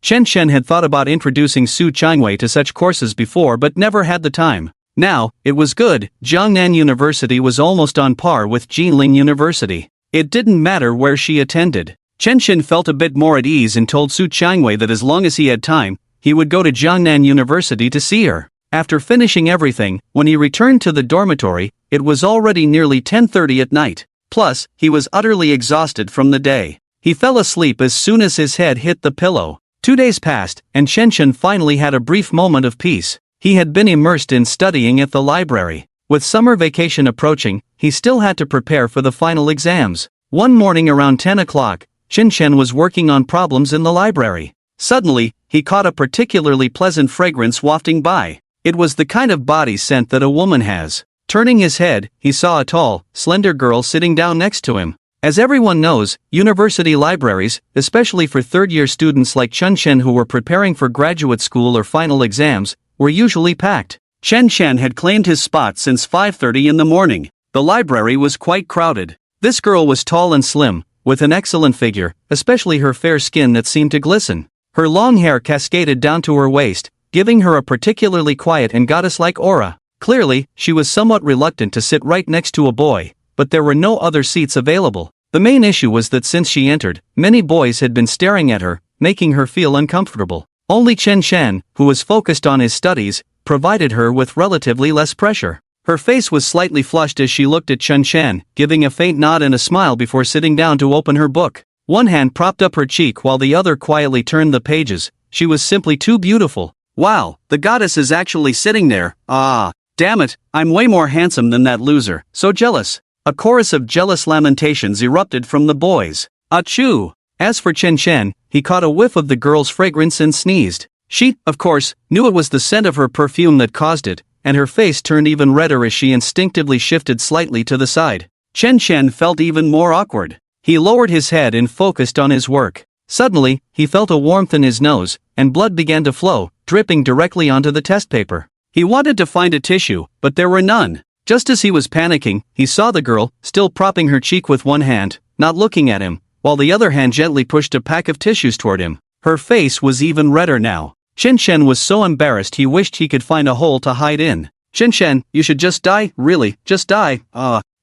Chen Shen had thought about introducing Su Changwei to such courses before but never had the time. Now, it was good. Jiangnan University was almost on par with Jinling University. It didn't matter where she attended. Chen Shen felt a bit more at ease and told Su Changwei that as long as he had time, he would go to Jiangnan University to see her. After finishing everything, when he returned to the dormitory, it was already nearly 10:30 at night. Plus, he was utterly exhausted from the day. He fell asleep as soon as his head hit the pillow. 2 days passed, and Chen Shen finally had a brief moment of peace. He had been immersed in studying at the library. With summer vacation approaching, he still had to prepare for the final exams. One morning around 10 o'clock, Chen Shen was working on problems in the library. Suddenly, he caught a particularly pleasant fragrance wafting by. It was the kind of body scent that a woman has. Turning his head, he saw a tall, slender girl sitting down next to him. As everyone knows, university libraries, especially for third-year students like Chen Shen who were preparing for graduate school or final exams, were usually packed. Chen Shen had claimed his spot since 5:30 in the morning. The library was quite crowded. This girl was tall and slim, with an excellent figure, especially her fair skin that seemed to glisten. Her long hair cascaded down to her waist, giving her a particularly quiet and goddess-like aura. Clearly, she was somewhat reluctant to sit right next to a boy, but there were no other seats available. The main issue was that since she entered, many boys had been staring at her, making her feel uncomfortable. Only Chen Shen, who was focused on his studies, provided her with relatively less pressure. Her face was slightly flushed as she looked at Chen Shen, giving a faint nod and a smile before sitting down to open her book. One hand propped up her cheek while the other quietly turned the pages. She was simply too beautiful. Wow, the goddess is actually sitting there. Ah, damn it, I'm way more handsome than that loser. So jealous. A chorus of jealous lamentations erupted from the boys. Achoo! As for Chen Shen, he caught a whiff of the girl's fragrance and sneezed. She, of course, knew it was the scent of her perfume that caused it, and her face turned even redder as she instinctively shifted slightly to the side. Chen Shen felt even more awkward. He lowered his head and focused on his work. Suddenly, he felt a warmth in his nose, and blood began to flow, dripping directly onto the test paper. He wanted to find a tissue, but there were none. Just as he was panicking, he saw the girl, still propping her cheek with one hand, not looking at him, while the other hand gently pushed a pack of tissues toward him. Her face was even redder now. Shen Shen was so embarrassed he wished he could find a hole to hide in. Shen Shen, you should just die, really, just die.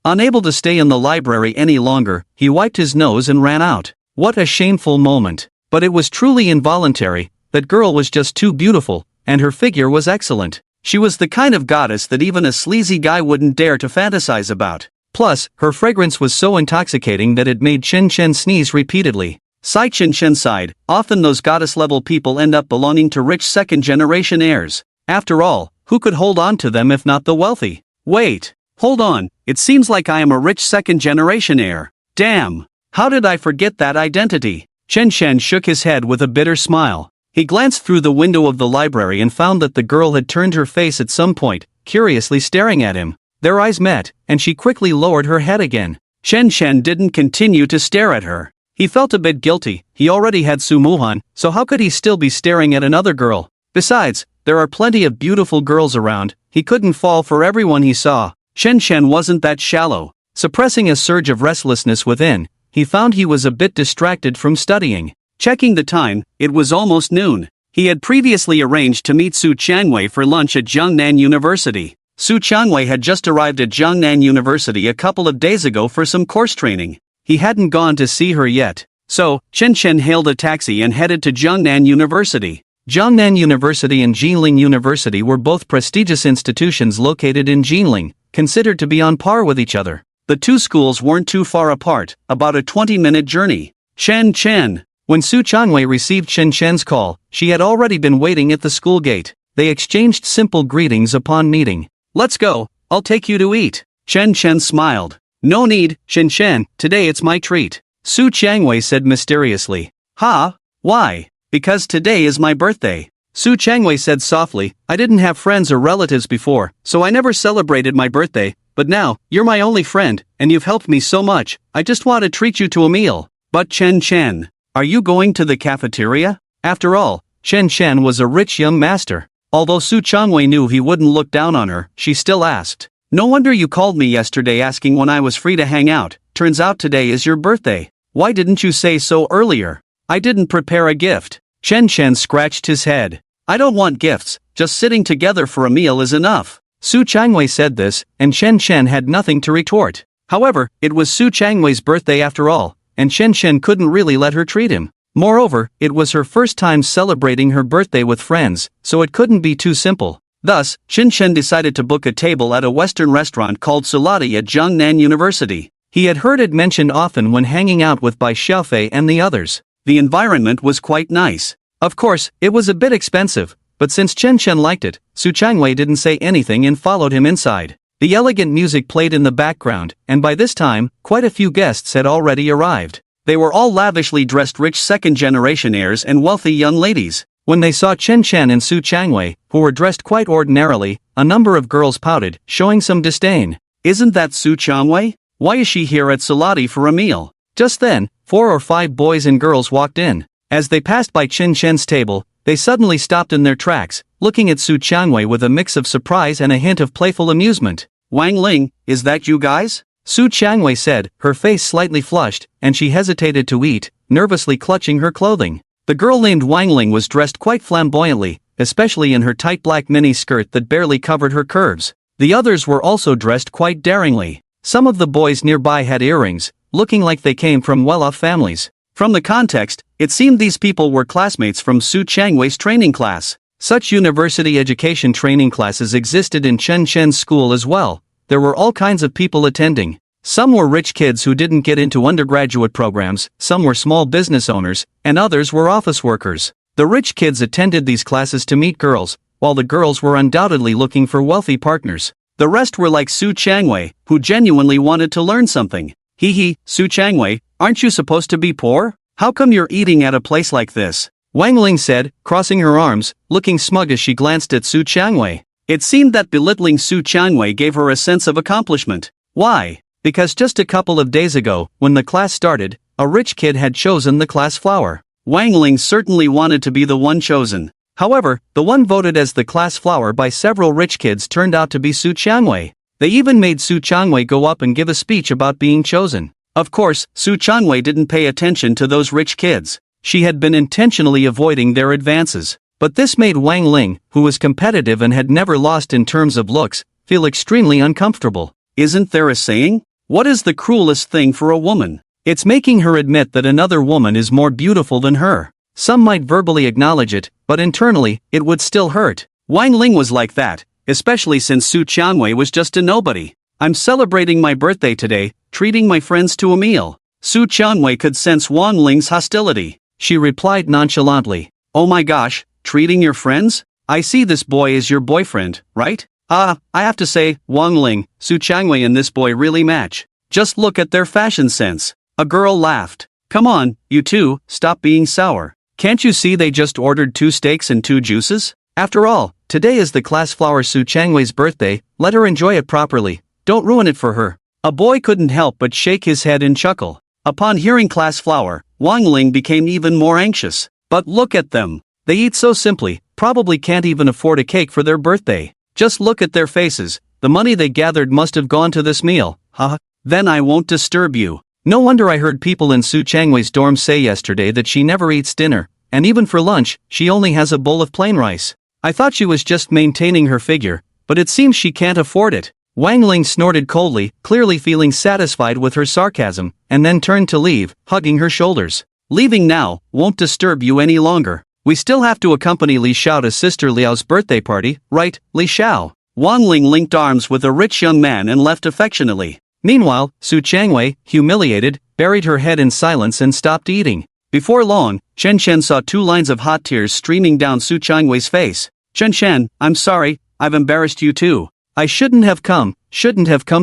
Unable to stay in the library any longer, he wiped his nose and ran out. What a shameful moment. But it was truly involuntary. That girl was just too beautiful, and her figure was excellent. She was the kind of goddess that even a sleazy guy wouldn't dare to fantasize about. Plus, her fragrance was so intoxicating that it made Shen Shen sneeze repeatedly. Sighed Shen Shen sighed. Often those goddess-level people end up belonging to rich second-generation heirs. After all, who could hold on to them if not the wealthy? Wait. Hold on, it seems like I am a rich second-generation heir. Damn. How did I forget that identity? Shen Shen shook his head with a bitter smile. He glanced through the window of the library and found that the girl had turned her face at some point, curiously staring at him. Their eyes met, and she quickly lowered her head again. Shen Shen didn't continue to stare at her. He felt a bit guilty. He already had Su Muhan, so how could he still be staring at another girl? Besides, there are plenty of beautiful girls around. He couldn't fall for everyone he saw. Shen Shen wasn't that shallow. Suppressing a surge of restlessness within, he found he was a bit distracted from studying. Checking the time, it was almost noon. He had previously arranged to meet Su Changwei for lunch at Jiangnan University. Su Changwei had just arrived at Jiangnan University a couple of days ago for some course training. He hadn't gone to see her yet. So, Shen Shen hailed a taxi and headed to Jiangnan University. Jiangnan University and Jinling University were both prestigious institutions located in Jinling, considered to be on par with each other. The two schools weren't too far apart, about a 20-minute journey. Shen Shen. When Su Changwei received Shen Shen's call, she had already been waiting at the school gate. They exchanged simple greetings upon meeting. Let's go, I'll take you to eat. Shen Shen smiled. No need, Shen Shen, today it's my treat. Su Changwei said mysteriously. Why? Because today is my birthday. Su Changwei said softly, I didn't have friends or relatives before, so I never celebrated my birthday, but now, you're my only friend, and you've helped me so much, I just want to treat you to a meal. But Shen Shen, are you going to the cafeteria? After all, Shen Shen was a rich young master. Although Su Changwei knew he wouldn't look down on her, she still asked. No wonder you called me yesterday asking when I was free to hang out. Turns out today is your birthday. Why didn't you say so earlier? I didn't prepare a gift. Shen Shen scratched his head. I don't want gifts, just sitting together for a meal is enough. Su Changwei said this, and Shen Shen had nothing to retort. However, it was Su Changwei's birthday after all, and Shen Shen couldn't really let her treat him. Moreover, it was her first time celebrating her birthday with friends, so it couldn't be too simple. Thus, Shen Shen decided to book a table at a Western restaurant called Salati at Jiangnan University. He had heard it mentioned often when hanging out with Bai Xiaofei and the others. The environment was quite nice. Of course, it was a bit expensive, but since Shen Shen liked it, Su Changwei didn't say anything and followed him inside. The elegant music played in the background, and by this time, quite a few guests had already arrived. They were all lavishly dressed rich second-generation heirs and wealthy young ladies. When they saw Shen Shen and Su Changwei, who were dressed quite ordinarily, a number of girls pouted, showing some disdain. Isn't that Su Changwei? Why is she here at Salati for a meal? Just then, 4 or 5 boys and girls walked in. As they passed by Shen Shen's table, they suddenly stopped in their tracks, looking at Su Changwei with a mix of surprise and a hint of playful amusement. Wang Ling, is that you guys? Su Changwei said, her face slightly flushed, and she hesitated to eat, nervously clutching her clothing. The girl named Wang Ling was dressed quite flamboyantly, especially in her tight black mini skirt that barely covered her curves. The others were also dressed quite daringly. Some of the boys nearby had earrings, looking like they came from well-off families. From the context, it seemed these people were classmates from Su Changwei's training class. Such university education training classes existed in Shen Shen's school as well. There were all kinds of people attending. Some were rich kids who didn't get into undergraduate programs, some were small business owners, and others were office workers. The rich kids attended these classes to meet girls, while the girls were undoubtedly looking for wealthy partners. The rest were like Su Changwei, who genuinely wanted to learn something. Su Changwei, aren't you supposed to be poor? How come you're eating at a place like this? Wang Ling said, crossing her arms, looking smug as she glanced at Su Changwei. It seemed that belittling Su Changwei gave her a sense of accomplishment. Why? Because just a couple of days ago, when the class started, a rich kid had chosen the class flower. Wang Ling certainly wanted to be the one chosen. However, the one voted as the class flower by several rich kids turned out to be Su Changwei. They even made Su Changwei go up and give a speech about being chosen. Of course, Su Changwei didn't pay attention to those rich kids. She had been intentionally avoiding their advances. But this made Wang Ling, who was competitive and had never lost in terms of looks, feel extremely uncomfortable. Isn't there a saying? What is the cruelest thing for a woman? It's making her admit that another woman is more beautiful than her. Some might verbally acknowledge it, but internally, it would still hurt. Wang Ling was like that, especially since Su Changwei was just a nobody. I'm celebrating my birthday today, treating my friends to a meal. Su Changwei could sense Wang Ling's hostility. She replied nonchalantly, "Oh my gosh, treating your friends? I see this boy is your boyfriend, right?" I have to say, Wang Ling, Su Changwei and this boy really match. Just look at their fashion sense. A girl laughed. Come on, you two, stop being sour. Can't you see they just ordered 2 steaks and 2 juices? After all, today is the class flower Su Changwei's birthday, let her enjoy it properly. Don't ruin it for her. A boy couldn't help but shake his head and chuckle. Upon hearing class flower, Wang Ling became even more anxious. But look at them. They eat so simply, probably can't even afford a cake for their birthday. Just look at their faces, the money they gathered must have gone to this meal, haha. Then I won't disturb you. No wonder I heard people in Su Changwei's dorm say yesterday that she never eats dinner, and even for lunch, she only has a bowl of plain rice. I thought she was just maintaining her figure, but it seems she can't afford it. Wang Ling snorted coldly, clearly feeling satisfied with her sarcasm, and then turned to leave, hugging her shoulders. Leaving now, won't disturb you any longer. We still have to accompany Li Xiao to Sister Liao's birthday party, right, Li Xiao? Wang Ling linked arms with a rich young man and left affectionately. Meanwhile, Su Changwei, humiliated, buried her head in silence and stopped eating. Before long, Chen Shen saw 2 lines of hot tears streaming down Su Changwei's face. Chen Shen, I'm sorry, I've embarrassed you too. I shouldn't have come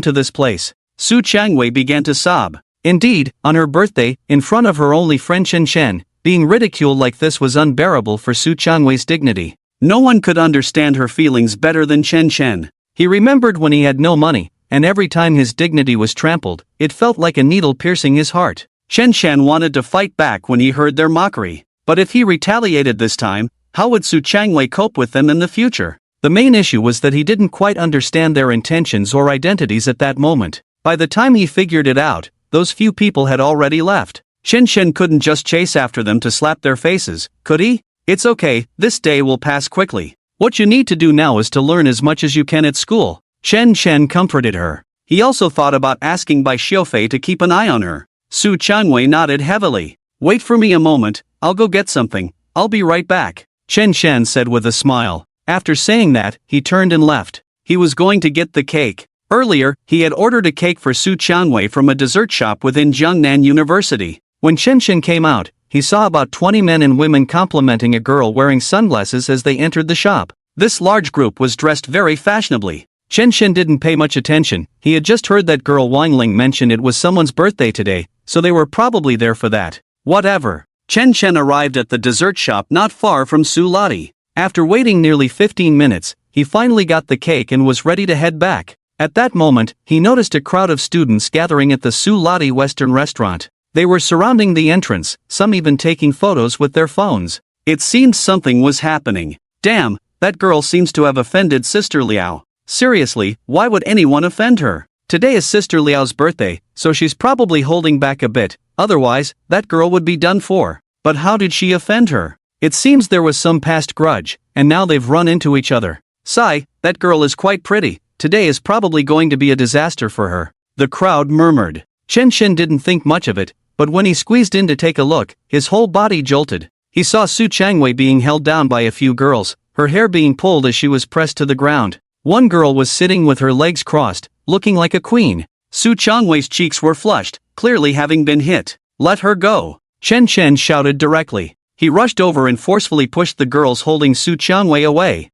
to this place. Su Changwei began to sob. Indeed, on her birthday, in front of her only friend Chen Shen, being ridiculed like this was unbearable for Su Changwei's dignity. No one could understand her feelings better than Chen Shen. He remembered when he had no money, and every time his dignity was trampled, it felt like a needle piercing his heart. Chen Shen wanted to fight back when he heard their mockery. But if he retaliated this time, how would Su Changwei cope with them in the future? The main issue was that he didn't quite understand their intentions or identities at that moment. By the time he figured it out, those few people had already left. Chen Shen couldn't just chase after them to slap their faces, could he? It's okay, this day will pass quickly. What you need to do now is to learn as much as you can at school. Chen Shen comforted her. He also thought about asking Bai Xiaofei to keep an eye on her. Su Changwei nodded heavily. Wait for me a moment, I'll go get something, I'll be right back, Chen Shen said with a smile. After saying that, he turned and left. He was going to get the cake. Earlier, he had ordered a cake for Su Changwei from a dessert shop within Jiangnan University. When Chen Shen came out, he saw about 20 men and women complimenting a girl wearing sunglasses as they entered the shop. This large group was dressed very fashionably. Chen Shen didn't pay much attention, he had just heard that girl Wang Ling mention it was someone's birthday today, so they were probably there for that. Whatever. Chen Shen arrived at the dessert shop not far from Su Lati. After waiting nearly 15 minutes, he finally got the cake and was ready to head back. At that moment, he noticed a crowd of students gathering at the Su Lati Western restaurant. They were surrounding the entrance, some even taking photos with their phones. It seemed something was happening. Damn, that girl seems to have offended Sister Liao. Seriously, why would anyone offend her? Today is Sister Liao's birthday, so she's probably holding back a bit, otherwise, that girl would be done for. But how did she offend her? It seems there was some past grudge, and now they've run into each other. Sigh, that girl is quite pretty, today is probably going to be a disaster for her. The crowd murmured. Chen Shen didn't think much of it, but when he squeezed in to take a look, his whole body jolted. He saw Su Changwei being held down by a few girls, her hair being pulled as she was pressed to the ground. One girl was sitting with her legs crossed, looking like a queen. Su Changwei's cheeks were flushed, clearly having been hit. Let her go, Chen Shen shouted directly. He rushed over and forcefully pushed the girls holding Su Changwei away.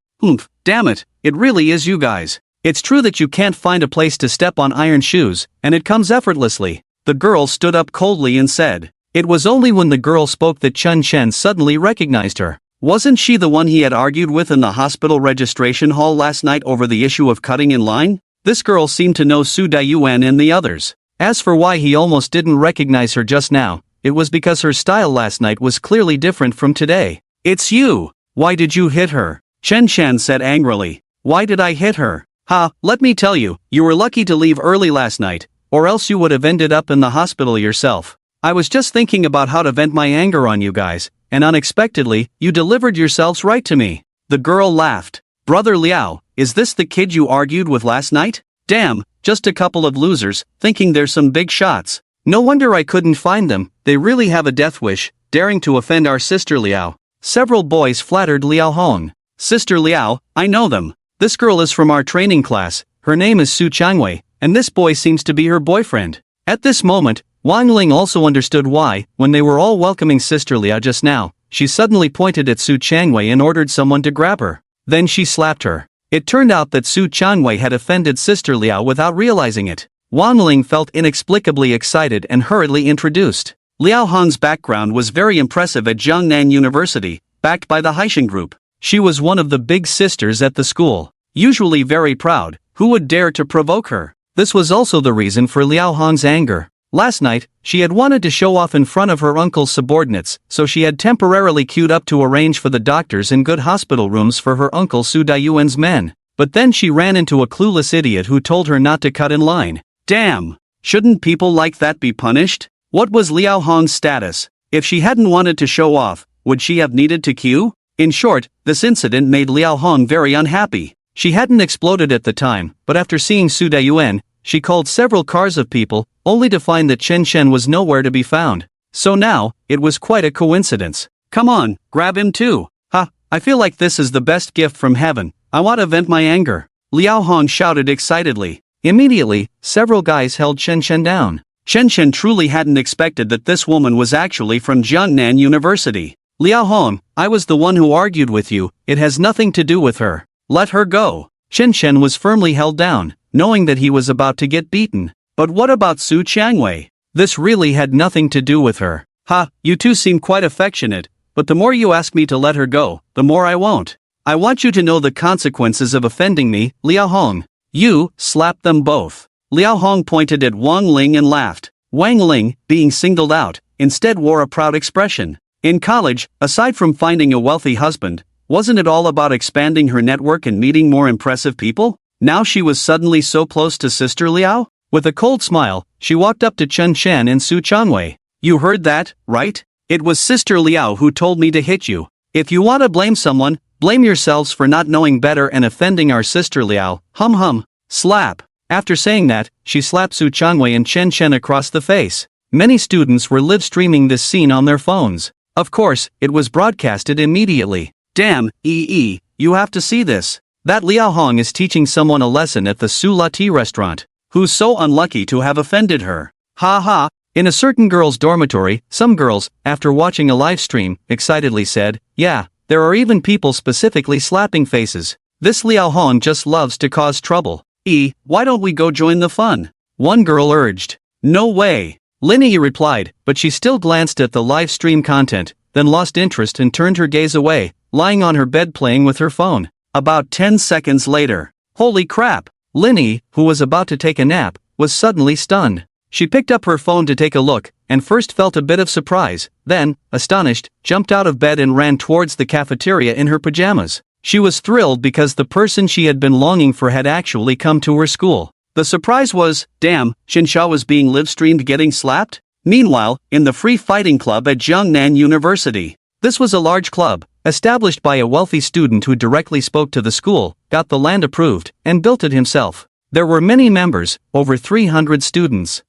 Damn it, it really is you guys. It's true that you can't find a place to step on iron shoes, and it comes effortlessly. The girl stood up coldly and said. It was only when the girl spoke that Chen Shen suddenly recognized her. Wasn't she the one he had argued with in the hospital registration hall last night over the issue of cutting in line? This girl seemed to know Su Daiyuan and the others. As for why he almost didn't recognize her just now, it was because her style last night was clearly different from today. It's you! Why did you hit her? Chen Shen said angrily. Why did I hit her? Ha, let me tell you, you were lucky to leave early last night, or else you would have ended up in the hospital yourself. I was just thinking about how to vent my anger on you guys, and unexpectedly, you delivered yourselves right to me. The girl laughed. Brother Liao, is this the kid you argued with last night? Damn, just a couple of losers, thinking they're some big shots. No wonder I couldn't find them, they really have a death wish, daring to offend our sister Liao. Several boys flattered Liao Hong. Sister Liao, I know them. This girl is from our training class, her name is Su Changwei, and this boy seems to be her boyfriend. At this moment, Wang Ling also understood why, when they were all welcoming Sister Liao just now, she suddenly pointed at Su Changwei and ordered someone to grab her. Then she slapped her. It turned out that Su Changwei had offended Sister Liao without realizing it. Wang Ling felt inexplicably excited and hurriedly introduced. Liao Hong's background was very impressive at Jiangnan University, backed by the Haishan Group. She was one of the big sisters at the school. Usually very proud, who would dare to provoke her? This was also the reason for Liao Hong's anger. Last night, she had wanted to show off in front of her uncle's subordinates, so she had temporarily queued up to arrange for the doctors and good hospital rooms for her uncle Su Daiyuan's men. But then she ran into a clueless idiot who told her not to cut in line. Damn! Shouldn't people like that be punished? What was Liao Hong's status? If she hadn't wanted to show off, would she have needed to queue? In short, this incident made Liao Hong very unhappy. She hadn't exploded at the time, but after seeing Su Daiyuan, she called several cars of people, only to find that Chen Shen was nowhere to be found. So now, it was quite a coincidence. Come on, grab him too. Ha, I feel like this is the best gift from heaven. I want to vent my anger. Liao Hong shouted excitedly. Immediately, several guys held Chen Shen down. Chen Shen truly hadn't expected that this woman was actually from Jiangnan University. Liao Hong, I was the one who argued with you, it has nothing to do with her. Let her go. Chen Shen was firmly held down, knowing that he was about to get beaten. But what about Su Changwei? This really had nothing to do with her. Ha, you two seem quite affectionate, but the more you ask me to let her go, the more I won't. I want you to know the consequences of offending me, Liao Hong. You, slap them both. Liao Hong pointed at Wang Ling and laughed. Wang Ling, being singled out, instead wore a proud expression. In college, aside from finding a wealthy husband, wasn't it all about expanding her network and meeting more impressive people? Now she was suddenly so close to Sister Liao? With a cold smile, she walked up to Chen Shen and Su Changwei. You heard that, right? It was Sister Liao who told me to hit you. If you want to blame someone, blame yourselves for not knowing better and offending our Sister Liao. Hum hum. Slap. After saying that, she slapped Su Changwei and Chen Shen across the face. Many students were live streaming this scene on their phones. Of course, it was broadcasted immediately. Damn, you have to see this. That Liao Hong is teaching someone a lesson at the Su La Tea restaurant. Who's so unlucky to have offended her? Ha ha. In a certain girl's dormitory, some girls, after watching a live stream, excitedly said, yeah, there are even people specifically slapping faces. This Liao Hong just loves to cause trouble. Why don't we go join the fun? One girl urged. No way. Linny replied, but she still glanced at the live stream content, then lost interest and turned her gaze away, lying on her bed playing with her phone. About 10 seconds later. Holy crap! Linny, who was about to take a nap, was suddenly stunned. She picked up her phone to take a look, and first felt a bit of surprise, then, astonished, jumped out of bed and ran towards the cafeteria in her pajamas. She was thrilled because the person she had been longing for had actually come to her school. The surprise was, damn, Xinsha was being live-streamed getting slapped? Meanwhile, in the free fighting club at Jiangnan University. This was a large club, established by a wealthy student who directly spoke to the school, got the land approved, and built it himself. There were many members, over 300 students.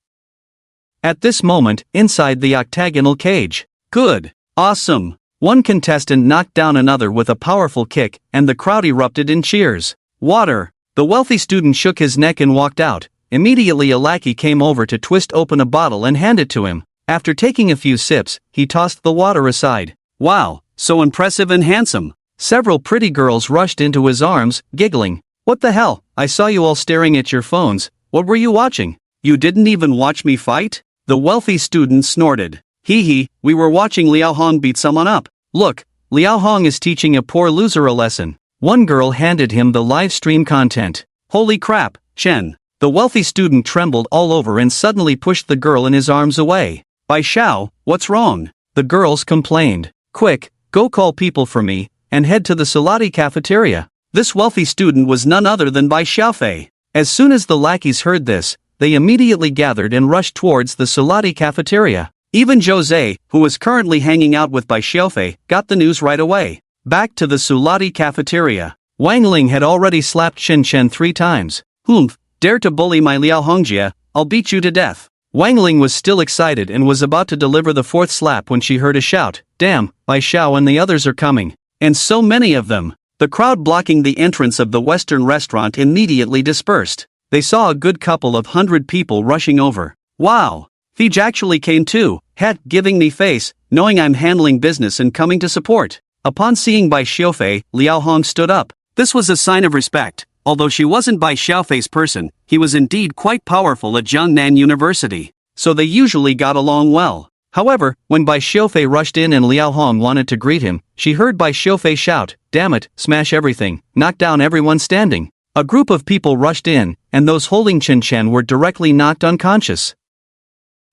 At this moment, inside the octagonal cage. Good. Awesome. One contestant knocked down another with a powerful kick, and the crowd erupted in cheers. Water. The wealthy student shook his neck and walked out. Immediately a lackey came over to twist open a bottle and hand it to him. After taking a few sips, he tossed the water aside. Wow, so impressive and handsome. Several pretty girls rushed into his arms, giggling. What the hell, I saw you all staring at your phones. What were you watching? You didn't even watch me fight? The wealthy student snorted. Hee, we were watching Liao Hong beat someone up. Look, Liao Hong is teaching a poor loser a lesson. One girl handed him the live stream content. Holy crap, Chen. The wealthy student trembled all over and suddenly pushed the girl in his arms away. Bai Xiao, what's wrong? The girls complained. Quick, go call people for me, and head to the Salati cafeteria. This wealthy student was none other than Bai Xiaofei. As soon as the lackeys heard this, they immediately gathered and rushed towards the Sulati cafeteria. Even Jose, who was currently hanging out with Bai Xiaofei, got the news right away. Back to the Sulati cafeteria. Wang Ling had already slapped Chen Chen 3 times. "Humph, dare to bully my Liao Hongjie, I'll beat you to death." Wang Ling was still excited and was about to deliver the 4th slap when she heard a shout, "Damn, Bai Xiao and the others are coming. And so many of them." The crowd blocking the entrance of the Western restaurant immediately dispersed. They saw a good couple of 100 people rushing over. "Wow! Fij actually came too, giving me face, knowing I'm handling business and coming to support." Upon seeing Bai Xiaofei, Liao Hong stood up. This was a sign of respect. Although she wasn't Bai Xiaofei's person, he was indeed quite powerful at Jiangnan University, so they usually got along well. However, when Bai Xiaofei rushed in and Liao Hong wanted to greet him, she heard Bai Xiaofei shout, "Damn it, smash everything, knock down everyone standing." A group of people rushed in, and those holding Chen Chen were directly knocked unconscious.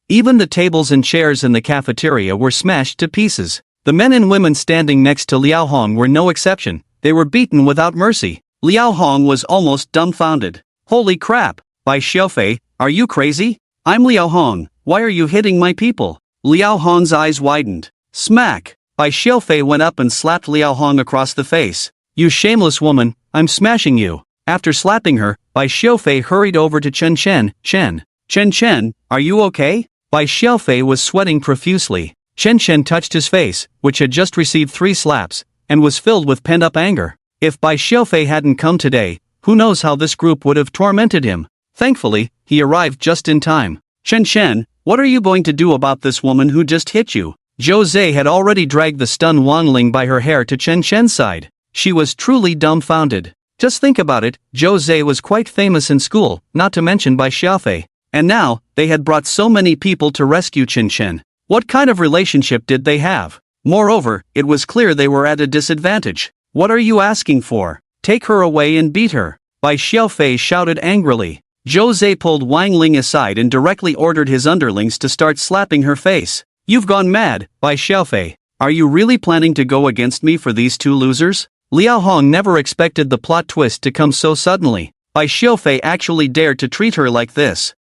Even the tables and chairs in the cafeteria were smashed to pieces. The men and women standing next to Liao Hong were no exception. They were beaten without mercy. Liao Hong was almost dumbfounded. "Holy crap, Bai Xiaofei, are you crazy? I'm Liao Hong, why are you hitting my people?" Liao Hong's eyes widened. Smack! Bai Xiaofei went up and slapped Liao Hong across the face. "You shameless woman, I'm smashing you." After slapping her, Bai Xiaofei hurried over to Chen Chen. Chen, are you okay?" Bai Xiaofei was sweating profusely. Chen Chen touched his face, which had just received 3 slaps, and was filled with pent-up anger. If Bai Xiaofei hadn't come today, who knows how this group would have tormented him. Thankfully, he arrived just in time. "Chen, what are you going to do about this woman who just hit you?" Jose had already dragged the stunned Wang Ling by her hair to Chen Chen's side. She was truly dumbfounded. Just think about it, Jose was quite famous in school, not to mention Bai Xiaofei. And now, they had brought so many people to rescue Chen Chen. What kind of relationship did they have? Moreover, it was clear they were at a disadvantage. "What are you asking for? Take her away and beat her," Bai Xiaofei shouted angrily. Jose pulled Wang Ling aside and directly ordered his underlings to start slapping her face. "You've gone mad, Bai Xiaofei. Are you really planning to go against me for these 2 losers?" Liao Hong never expected the plot twist to come so suddenly. Bai Xiaofei actually dared to treat her like this.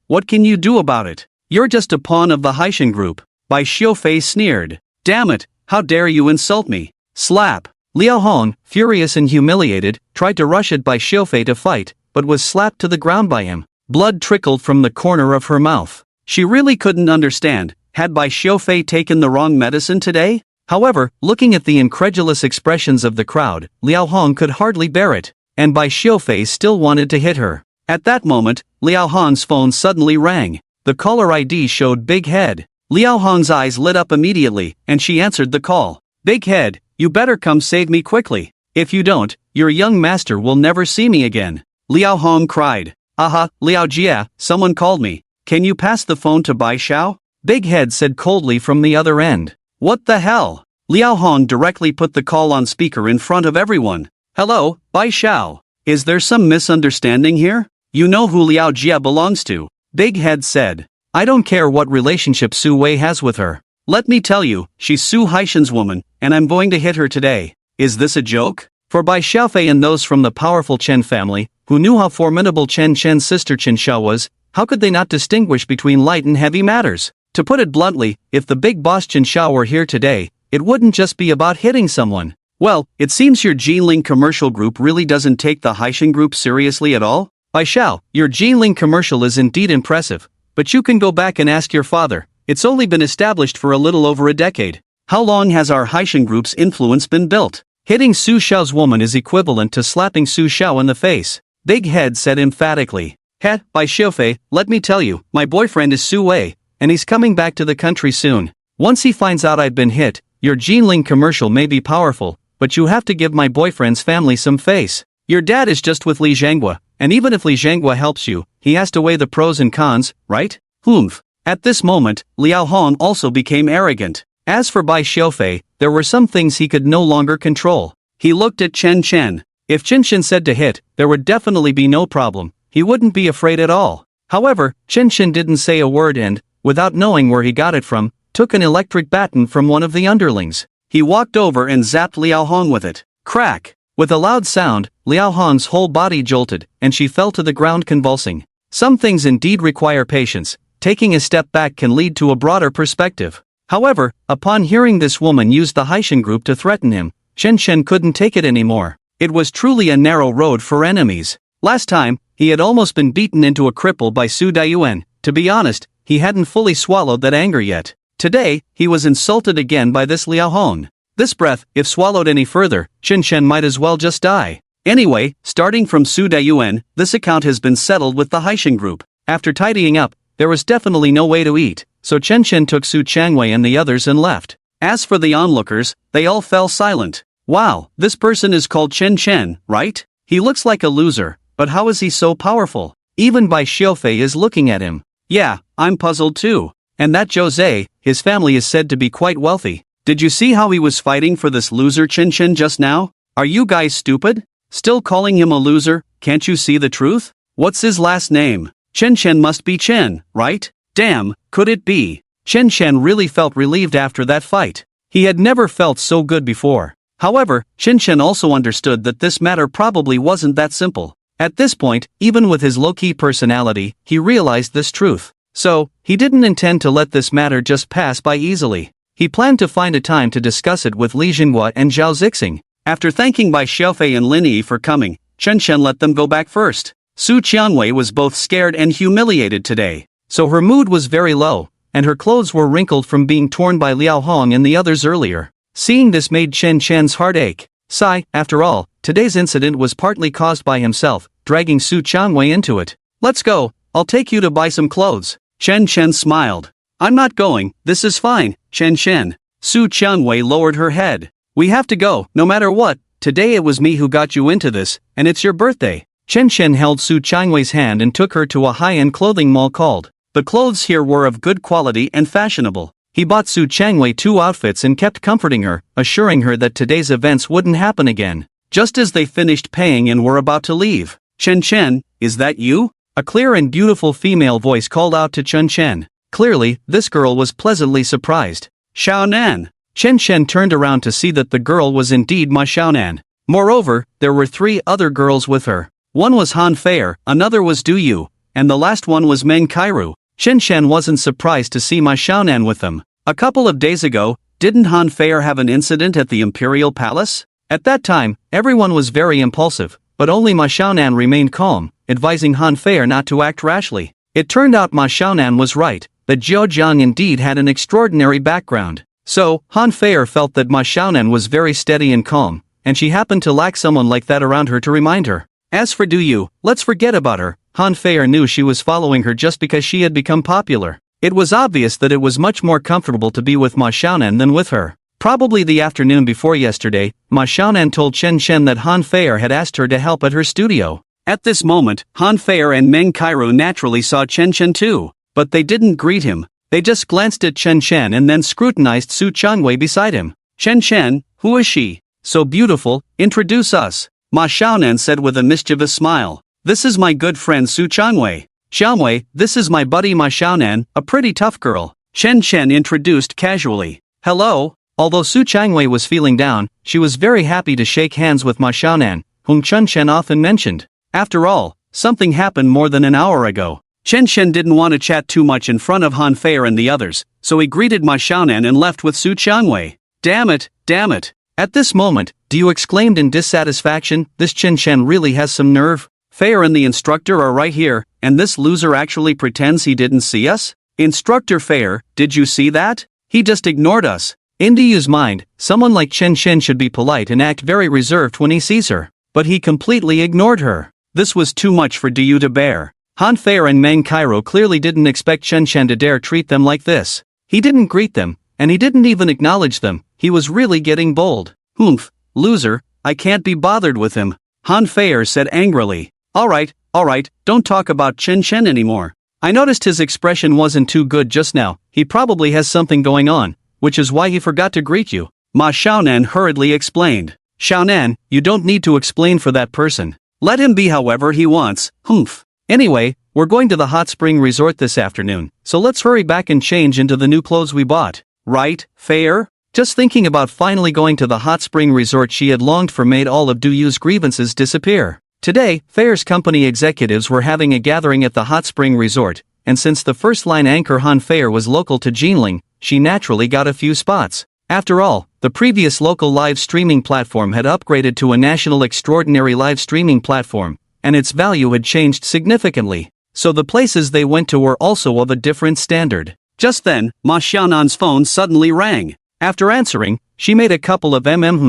What can you do about it? You're just a pawn of the Haishan group," Bai Xiaofei sneered. "Damn it, how dare you insult me?" Slap! Liao Hong, furious and humiliated, tried to rush at Bai Xiaofei to fight, but was slapped to the ground by him. Blood trickled from the corner of her mouth. She really couldn't understand, had Bai Xiaofei taken the wrong medicine today? However, looking at the incredulous expressions of the crowd, Liao Hong could hardly bear it, and Bai Xiaofei still wanted to hit her. At that moment, Liao Hong's phone suddenly rang. The caller ID showed Big Head. Liao Hong's eyes lit up immediately, and she answered the call. "Big Head, you better come save me quickly. If you don't, your young master will never see me again." Liao Hong cried. "Aha, Liao Jia, someone called me. Can you pass the phone to Bai Xiao?" Big Head said coldly from the other end. "What the hell?" Liao Hong directly put the call on speaker in front of everyone. "Hello, Bai Xiao. Is there some misunderstanding here? You know who Liao Jia belongs to," Big Head said. "I don't care what relationship Su Wei has with her. Let me tell you, she's Su Haishan's woman, and I'm going to hit her today. Is this a joke?" For Bai Xiaofei and those from the powerful Chen family, who knew how formidable Chen Chen's sister Chen Xiao was, how could they not distinguish between light and heavy matters? To put it bluntly, if the big boss Chen Xiao were here today, it wouldn't just be about hitting someone. "Well, it seems your Jinling commercial group really doesn't take the Haishan group seriously at all? Bai Xiao, your Jinling commercial is indeed impressive, but you can go back and ask your father. It's only been established for a little over a decade. How long has our Haishan group's influence been built? Hitting Su Xiao's woman is equivalent to slapping Su Xiao in the face," Big Head said emphatically. Bai Xiaofei, let me tell you, my boyfriend is Su Wei, and he's coming back to the country soon. Once he finds out I've been hit, your Jinling commercial may be powerful, but you have to give my boyfriend's family some face. Your dad is just with Li Zhanghua, and even if Li Zhanghua helps you, he has to weigh the pros and cons, right? Humph. At this moment, Liao Hong also became arrogant. As for Bai Xiaofei, there were some things he could no longer control. He looked at Chen Chen. If Chen Chen said to hit, there would definitely be no problem. He wouldn't be afraid at all. However, Chen Chen didn't say a word and, without knowing where he got it from, took an electric baton from one of the underlings. He walked over and zapped Liao Hong with it. Crack! With a loud sound, Liao Hong's whole body jolted, and she fell to the ground convulsing. Some things indeed require patience. Taking a step back can lead to a broader perspective. However, upon hearing this woman use the Haitian group to threaten him, Chen Chen couldn't take it anymore. It was truly a narrow road for enemies. Last time, he had almost been beaten into a cripple by Su Daiyuan. To be honest, he hadn't fully swallowed that anger yet. Today, he was insulted again by this Liao Hong. This breath, if swallowed any further, Chen Chen might as well just die. Anyway, starting from Su Daiyuan, this account has been settled with the Haitian group. After tidying up, there was definitely no way to eat, so Chen Chen took Su Changwei and the others and left. As for the onlookers, they all fell silent. Wow, this person is called Chen Chen, right? He looks like a loser, but how is he so powerful? Even Bai Xiaofei is looking at him. Yeah, I'm puzzled too. And that Jose, his family is said to be quite wealthy. Did you see how he was fighting for this loser Chen Chen just now? Are you guys stupid? Still calling him a loser? Can't you see the truth? What's his last name? Chen Chen must be Chen, right? Damn, could it be? Chen Chen really felt relieved after that fight. He had never felt so good before. However, Chen Chen also understood that this matter probably wasn't that simple. At this point, even with his low-key personality, he realized this truth. So, he didn't intend to let this matter just pass by easily. He planned to find a time to discuss it with Li Jinghua and Zhao Zixing. After thanking Bai Xiaofei and Lin Yi for coming, Chen Chen let them go back first. Su Qianwei was both scared and humiliated today, so her mood was very low, and her clothes were wrinkled from being torn by Liao Hong and the others earlier. Seeing this made Chen Chen's heart ache. Sigh, after all, today's incident was partly caused by himself, dragging Su Qianwei into it. Let's go, I'll take you to buy some clothes. Chen Chen smiled. I'm not going, this is fine, Chen Chen. Su Qianwei lowered her head. We have to go, no matter what. Today it was me who got you into this, and it's your birthday. Chen Chen held Su Qianwei's hand and took her to a high-end clothing mall called. The clothes here were of good quality and fashionable. He bought Su Qianwei 2 outfits and kept comforting her, assuring her that today's events wouldn't happen again. Just as they finished paying and were about to leave, Chen Chen, is that you? A clear and beautiful female voice called out to Chen Chen. Clearly, this girl was pleasantly surprised. Xiaonan. Chen Chen turned around to see that the girl was indeed Ma Xiaonan. Moreover, there were 3 other girls with her. One was Han Feier, another was Du Yu, and the last one was Meng Kairu. Chen Chen wasn't surprised to see Ma Xiaonan with them. A couple of days ago, didn't Han Feier have an incident at the Imperial Palace? At that time, everyone was very impulsive, but only Ma Xiaonan remained calm, advising Han Feier not to act rashly. It turned out Ma Xiaonan was right, that Zhao Jiang indeed had an extraordinary background. So, Han Feier felt that Ma Xiaonan was very steady and calm, and she happened to lack someone like that around her to remind her. As for Du Yu, let's forget about her. Han Feier knew she was following her just because she had become popular. It was obvious that it was much more comfortable to be with Ma Xiaonan than with her. Probably the afternoon before yesterday, Ma Xiaonan told Chen Chen that Han Feier had asked her to help at her studio. At this moment, Han Feier and Meng Kairu naturally saw Chen Chen too, but they didn't greet him. They just glanced at Chen Chen and then scrutinized Su Qianwei beside him. Chen Chen, who is she? So beautiful, introduce us. Ma Xiaonan said with a mischievous smile. This is my good friend Su Qianwei. Xiaowei, this is my buddy Ma Xiaonan, a pretty tough girl. Chen Chen introduced casually. Hello. Although Su Qianwei was feeling down, she was very happy to shake hands with Ma Xiaonan, whom Chen Chen often mentioned. After all, something happened more than an hour ago. Chen Chen didn't want to chat too much in front of Han Feier and the others, so he greeted Ma Xiaonan and left with Su Qianwei. Damn it, damn it. At this moment, Du exclaimed in dissatisfaction, this Chen Chen really has some nerve. Feier and the instructor are right here, and this loser actually pretends he didn't see us? Instructor Feier, did you see that? He just ignored us. In Du's mind, someone like Chen Chen should be polite and act very reserved when he sees her. But he completely ignored her. This was too much for Du to bear. Han Feier and Meng Kairu clearly didn't expect Chen Chen to dare treat them like this. He didn't greet them, and he didn't even acknowledge them. He was really getting bold. Humph, loser, I can't be bothered with him. Han Feier said angrily. Alright, don't talk about Chen Chen anymore. I noticed his expression wasn't too good just now. He probably has something going on, which is why he forgot to greet you. Ma Xiaonan hurriedly explained. Xiaonan, you don't need to explain for that person. Let him be however he wants. Humph. Anyway, we're going to the hot spring resort this afternoon, so let's hurry back and change into the new clothes we bought. Right, Feier? Just thinking about finally going to the hot spring resort she had longed for made all of Duyu's grievances disappear. Today, Fair's company executives were having a gathering at the hot spring resort, and since the first-line anchor Han Fair was local to Jinling, she naturally got a few spots. After all, the previous local live streaming platform had upgraded to a national extraordinary live streaming platform, and its value had changed significantly. So the places they went to were also of a different standard. Just then, Ma Xiaonan's phone suddenly rang. After answering, she made a couple of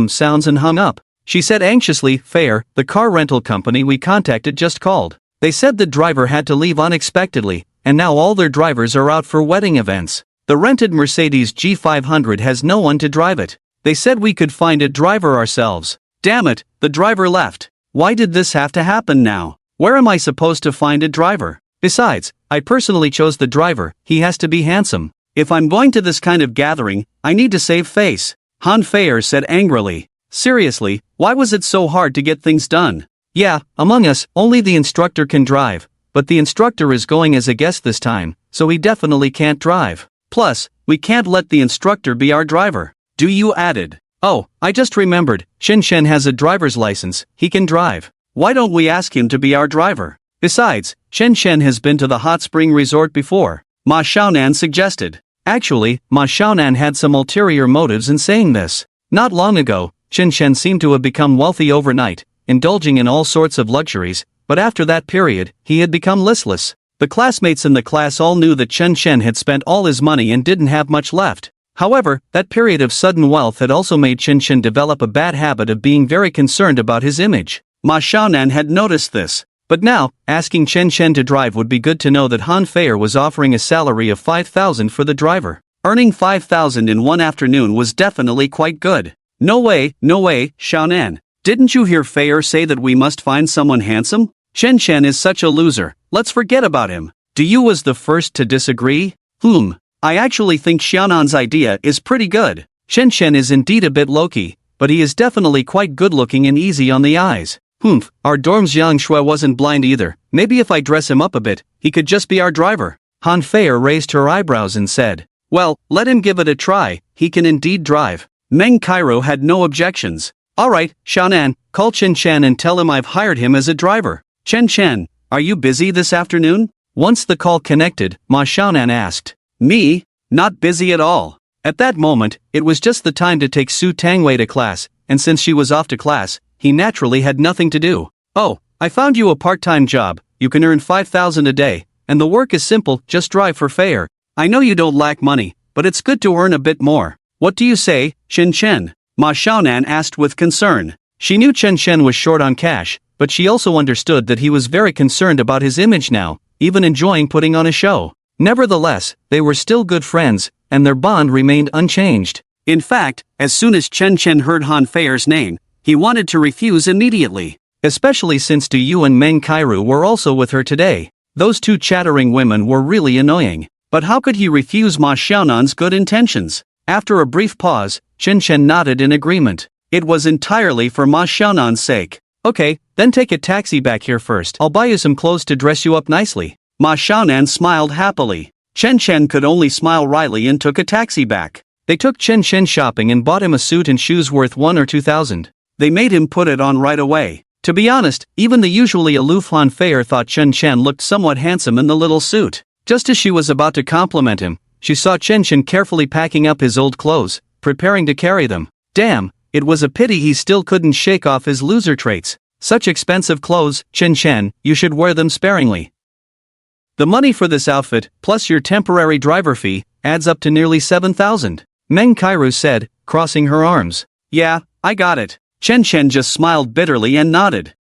sounds and hung up. She said anxiously, "Fair, the car rental company we contacted just called. They said the driver had to leave unexpectedly, and now all their drivers are out for wedding events. The rented Mercedes G500 has no one to drive it. They said we could find a driver ourselves. Damn it, the driver left. Why did this have to happen now? Where am I supposed to find a driver? Besides, I personally chose the driver, he has to be handsome. If I'm going to this kind of gathering, I need to save face," Han Fair said angrily. "Seriously, why was it so hard to get things done? Yeah, among us, only the instructor can drive, but the instructor is going as a guest this time, so he definitely can't drive. Plus, we can't let the instructor be our driver." Duyu added. "Oh, I just remembered, Shen has a driver's license, he can drive. Why don't we ask him to be our driver? Besides, Shen has been to the hot spring resort before," Ma Xiaonan suggested. Actually, Ma Xiaonan had some ulterior motives in saying this. Not long ago, Shen seemed to have become wealthy overnight, indulging in all sorts of luxuries, but after that period, he had become listless. The classmates in the class all knew that Shen had spent all his money and didn't have much left. However, that period of sudden wealth had also made Shen develop a bad habit of being very concerned about his image. Ma Xiaonan had noticed this. But now, asking Shen to drive would be good to know that Han Fair was offering a salary of 5,000 for the driver. Earning 5,000 in one afternoon was definitely quite good. No way, Xiaonan. Didn't you hear Fair say that we must find someone handsome? Shen is such a loser, let's forget about him. Duyu was the first to disagree. I actually think Xiaonan's idea is pretty good. Shen is indeed a bit low-key, but he is definitely quite good-looking and easy on the eyes. Our dorm's Yang Shui wasn't blind either, maybe if I dress him up a bit, he could just be our driver. Han Fair raised her eyebrows and said, "Well, let him give it a try, he can indeed drive." Meng Cairo had no objections. "Alright, Xiaonan, call Chen and tell him I've hired him as a driver." Chen, are you busy this afternoon?" Once the call connected, Ma Xiaonan asked. "Me? Not busy at all." At that moment, it was just the time to take Su Tangwei to class, and since she was off to class, he naturally had nothing to do. "Oh, I found you a part-time job, you can earn 5,000 a day, and the work is simple, just drive for Fair. I know you don't lack money, but it's good to earn a bit more. What do you say, Chen?" Ma Xiaonan asked with concern. She knew Chen was short on cash, but she also understood that he was very concerned about his image now, even enjoying putting on a show. Nevertheless, they were still good friends, and their bond remained unchanged. In fact, as soon as Chen heard Han Fair's name, he wanted to refuse immediately. Especially since Duyu and Meng Cairo were also with her today. Those two chattering women were really annoying. But how could he refuse Ma Xiaonan's good intentions? After a brief pause, Chen nodded in agreement. It was entirely for Ma Xiaonan's sake. "Okay, then take a taxi back here first. I'll buy you some clothes to dress you up nicely." Ma Xiaonan smiled happily. Chen could only smile wryly and took a taxi back. They took Chen shopping and bought him a suit and shoes worth 1,000 or 2,000. They made him put it on right away. To be honest, even the usually aloof Han Fair thought Chen looked somewhat handsome in the little suit. Just as she was about to compliment him, she saw Chen carefully packing up his old clothes, preparing to carry them. Damn, it was a pity he still couldn't shake off his loser traits. Such expensive clothes, Chen, you should wear them sparingly. The money for this outfit, plus your temporary driver fee, adds up to nearly 7,000. Meng Cairo said, crossing her arms. "Yeah, I got it." Chen just smiled bitterly and nodded.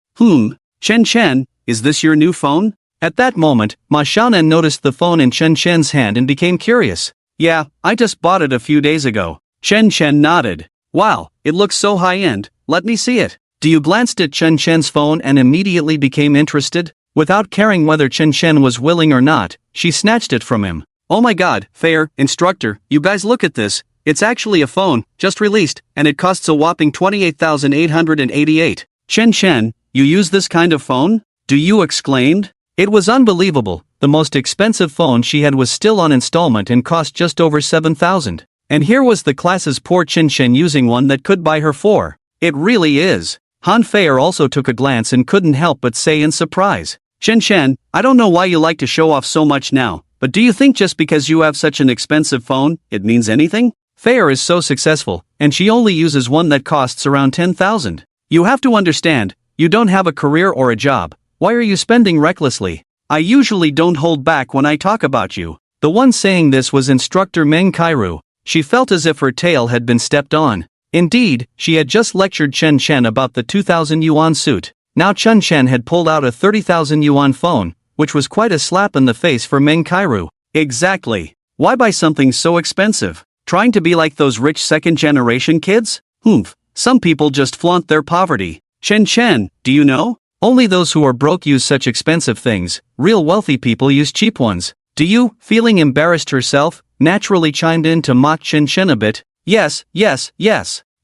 Chen, is this your new phone?" At that moment, Ma Xiaonan noticed the phone in Chen hand and became curious. "Yeah, I just bought it a few days ago." Chen nodded. "Wow, it looks so high-end, let me see it." Duyu glanced at Chen's phone and immediately became interested. Without caring whether Chen was willing or not, she snatched it from him. "Oh my god, Fair, instructor, you guys look at this. It's actually a phone, just released, and it costs a whopping 28,888. Chen, you use this kind of phone?" Duyu exclaimed. It was unbelievable, the most expensive phone she had was still on installment and cost just over 7,000. And here was the class's poor Chen Chen using one that could buy her 4. It really is. Han Feier also took a glance and couldn't help but say in surprise, Chen Chen, I don't know why you like to show off so much now, but do you think just because you have such an expensive phone, it means anything? Feier is so successful, and she only uses one that costs around 10,000. You have to understand, you don't have a career or a job, why are you spending recklessly? I usually don't hold back when I talk about you. The one saying this was instructor Meng Kairu. She felt as if her tail had been stepped on. Indeed, she had just lectured Chen Chen about the 2,000 yuan suit. Now Chen Chen had pulled out a 30,000 yuan phone, which was quite a slap in the face for Meng Kairu. Exactly. Why buy something so expensive? Trying to be like those rich second-generation kids? Some people just flaunt their poverty. Chen Chen, do you know? Only those who are broke use such expensive things, real wealthy people use cheap ones. Do you, feeling embarrassed herself, naturally chimed in to mock Chen Chen a bit? Yes.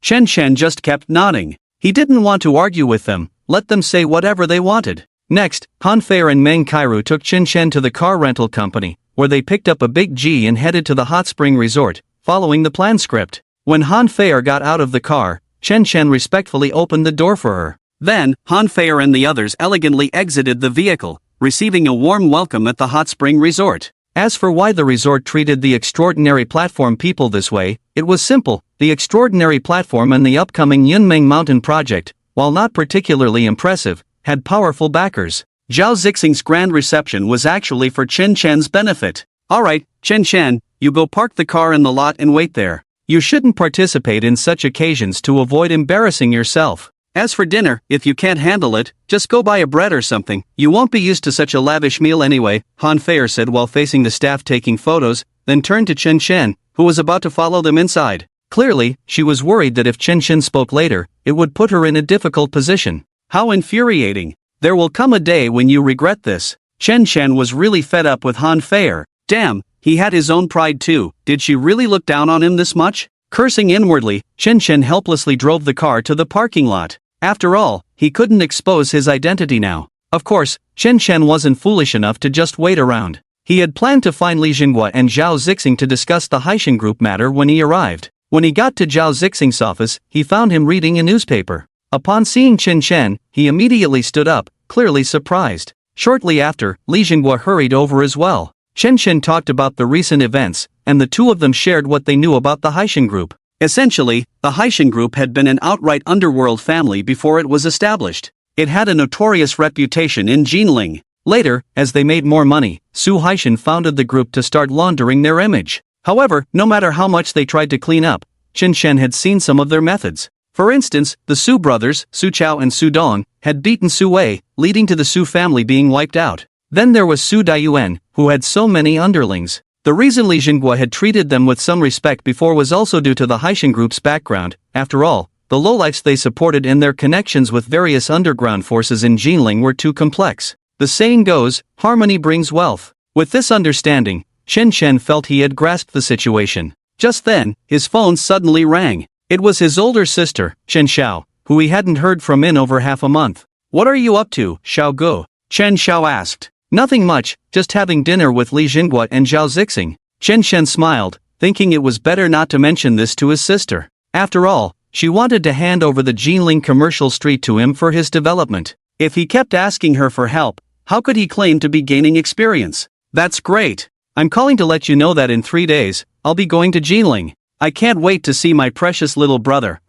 Chen Chen just kept nodding. He didn't want to argue with them, let them say whatever they wanted. Next, Han Feier and Meng Kairu took Chen Chen to the car rental company, where they picked up a big G and headed to the hot spring resort, following the plan script. When Han Feier got out of the car, Chen Chen respectfully opened the door for her. Then, Han Feier and the others elegantly exited the vehicle, receiving a warm welcome at the hot spring resort. As for why the resort treated the extraordinary platform people this way, it was simple. The extraordinary platform and the upcoming Yunmeng Mountain project, while not particularly impressive, had powerful backers. Zhao Zixing's grand reception was actually for Chen Chen's benefit. Alright, Chen Chen, you go park the car in the lot and wait there. You shouldn't participate in such occasions to avoid embarrassing yourself. As for dinner, if you can't handle it, just go buy a bread or something. You won't be used to such a lavish meal anyway, Han Feier said while facing the staff taking photos, then turned to Chen Chen, who was about to follow them inside. Clearly, she was worried that if Chen Chen spoke later, it would put her in a difficult position. How infuriating. There will come a day when you regret this. Chen Chen was really fed up with Han Feier. Damn, he had his own pride too. Did she really look down on him this much? Cursing inwardly, Chen Chen helplessly drove the car to the parking lot. After all, he couldn't expose his identity now. Of course, Chen Chen wasn't foolish enough to just wait around. He had planned to find Li Jinghua and Zhao Zixing to discuss the Haishan Group matter when he arrived. When he got to Zhao Zixing's office, he found him reading a newspaper. Upon seeing Chen Chen, he immediately stood up, clearly surprised. Shortly after, Li Jinghua hurried over as well. Chen Chen talked about the recent events, and the two of them shared what they knew about the Haishan Group. Essentially, the Haishan Group had been an outright underworld family before it was established. It had a notorious reputation in Jinling. Later, as they made more money, Su Haishan founded the group to start laundering their image. However, no matter how much they tried to clean up, Chen Chen had seen some of their methods. For instance, the Su brothers, Su Chao and Su Dong, had beaten Su Wei, leading to the Su family being wiped out. Then there was Su Daiyuan, who had so many underlings. The reason Li Jinghua had treated them with some respect before was also due to the Haishan Group's background. After all, the lowlifes they supported and their connections with various underground forces in Jinling were too complex. The saying goes, harmony brings wealth. With this understanding, Chen Chen felt he had grasped the situation. Just then, his phone suddenly rang. It was his older sister, Chen Xiao, who he hadn't heard from in over half a month. What are you up to, Xiao Guo? Chen Xiao asked. Nothing much, just having dinner with Li Jinghua and Zhao Zixing. Chen Chen smiled, thinking it was better not to mention this to his sister. After all, she wanted to hand over the Jinling commercial street to him for his development. If he kept asking her for help, how could he claim to be gaining experience? That's great. I'm calling to let you know that in 3 days, I'll be going to Jinling. I can't wait to see my precious little brother.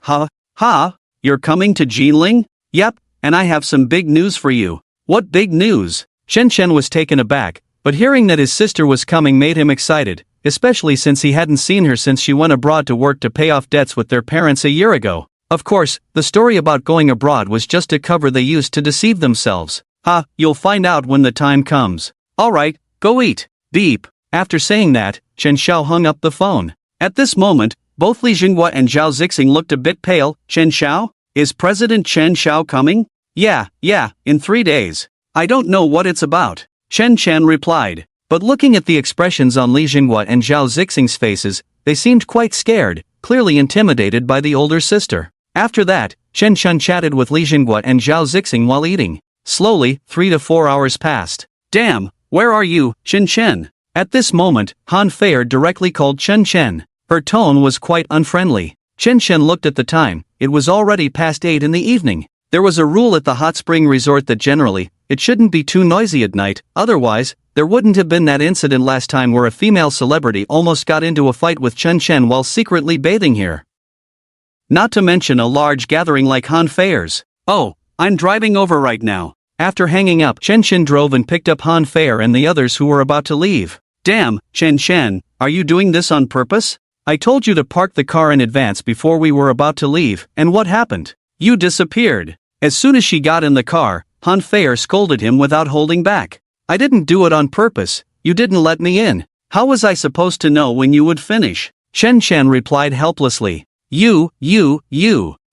You're coming to Jinling? Yep, and I have some big news for you. What big news? Chen Chen was taken aback, but hearing that his sister was coming made him excited, especially since he hadn't seen her since she went abroad to work to pay off debts with their parents a year ago. Of course, the story about going abroad was just a cover they used to deceive themselves. You'll find out when the time comes. Alright, go eat. Beep. After saying that, Chen Xiao hung up the phone. At this moment, both Li Jinghua and Zhao Zixing looked a bit pale. Chen Xiao? Is President Chen Xiao coming? Yeah, in 3 days. I don't know what it's about, Chen Chen replied. But looking at the expressions on Li Jinghua and Zhao Zixing's faces, they seemed quite scared, clearly intimidated by the older sister. After that, Chen Chen chatted with Li Jinghua and Zhao Zixing while eating. Slowly, 3 to 4 hours passed. Damn, where are you, Chen Chen? At this moment, Han Feier directly called Chen Chen. Her tone was quite unfriendly. Chen Shen looked at the time. It was already past 8 in the evening. There was a rule at the hot spring resort that generally, it shouldn't be too noisy at night, otherwise, there wouldn't have been that incident last time where a female celebrity almost got into a fight with Chen Shen while secretly bathing here. Not to mention a large gathering like Han Fei's. Oh, I'm driving over right now. After hanging up, Chen Shen drove and picked up Han Fei and the others who were about to leave. Damn, Chen Shen, are you doing this on purpose? I told you to park the car in advance before we were about to leave, and what happened? You disappeared. As soon as she got in the car, Han Fei scolded him without holding back. I didn't do it on purpose, you didn't let me in. How was I supposed to know when you would finish? Chen Shen replied helplessly. You.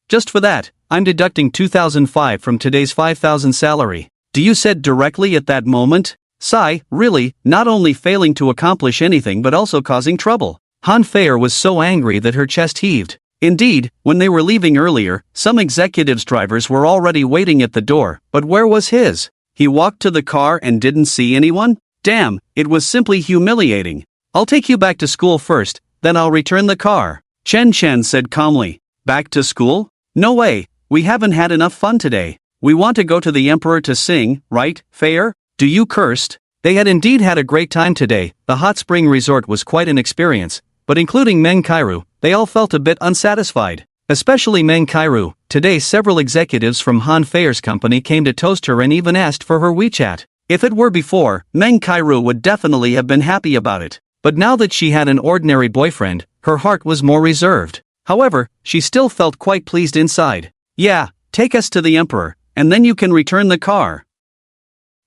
Just for that, I'm deducting 2,005 from today's 5,000 salary. Do you said directly at that moment? Sigh, really, not only failing to accomplish anything but also causing trouble. Han Fei was so angry that her chest heaved. Indeed, when they were leaving earlier, some executives' drivers were already waiting at the door, but where was his? He walked to the car and didn't see anyone? Damn, it was simply humiliating. I'll take you back to school first, then I'll return the car. Chen Shen said calmly. Back to school? No way, we haven't had enough fun today. We want to go to the emperor to sing, right, Fei? Do you cursed? They had indeed had a great time today. The hot spring resort was quite an experience, but including Meng Kairu, they all felt a bit unsatisfied. Especially Meng Kairu. Today several executives from Han Fei's company came to toast her and even asked for her WeChat. If it were before, Meng Kairu would definitely have been happy about it. But now that she had an ordinary boyfriend, her heart was more reserved. However, she still felt quite pleased inside. Yeah, take us to the emperor, and then you can return the car.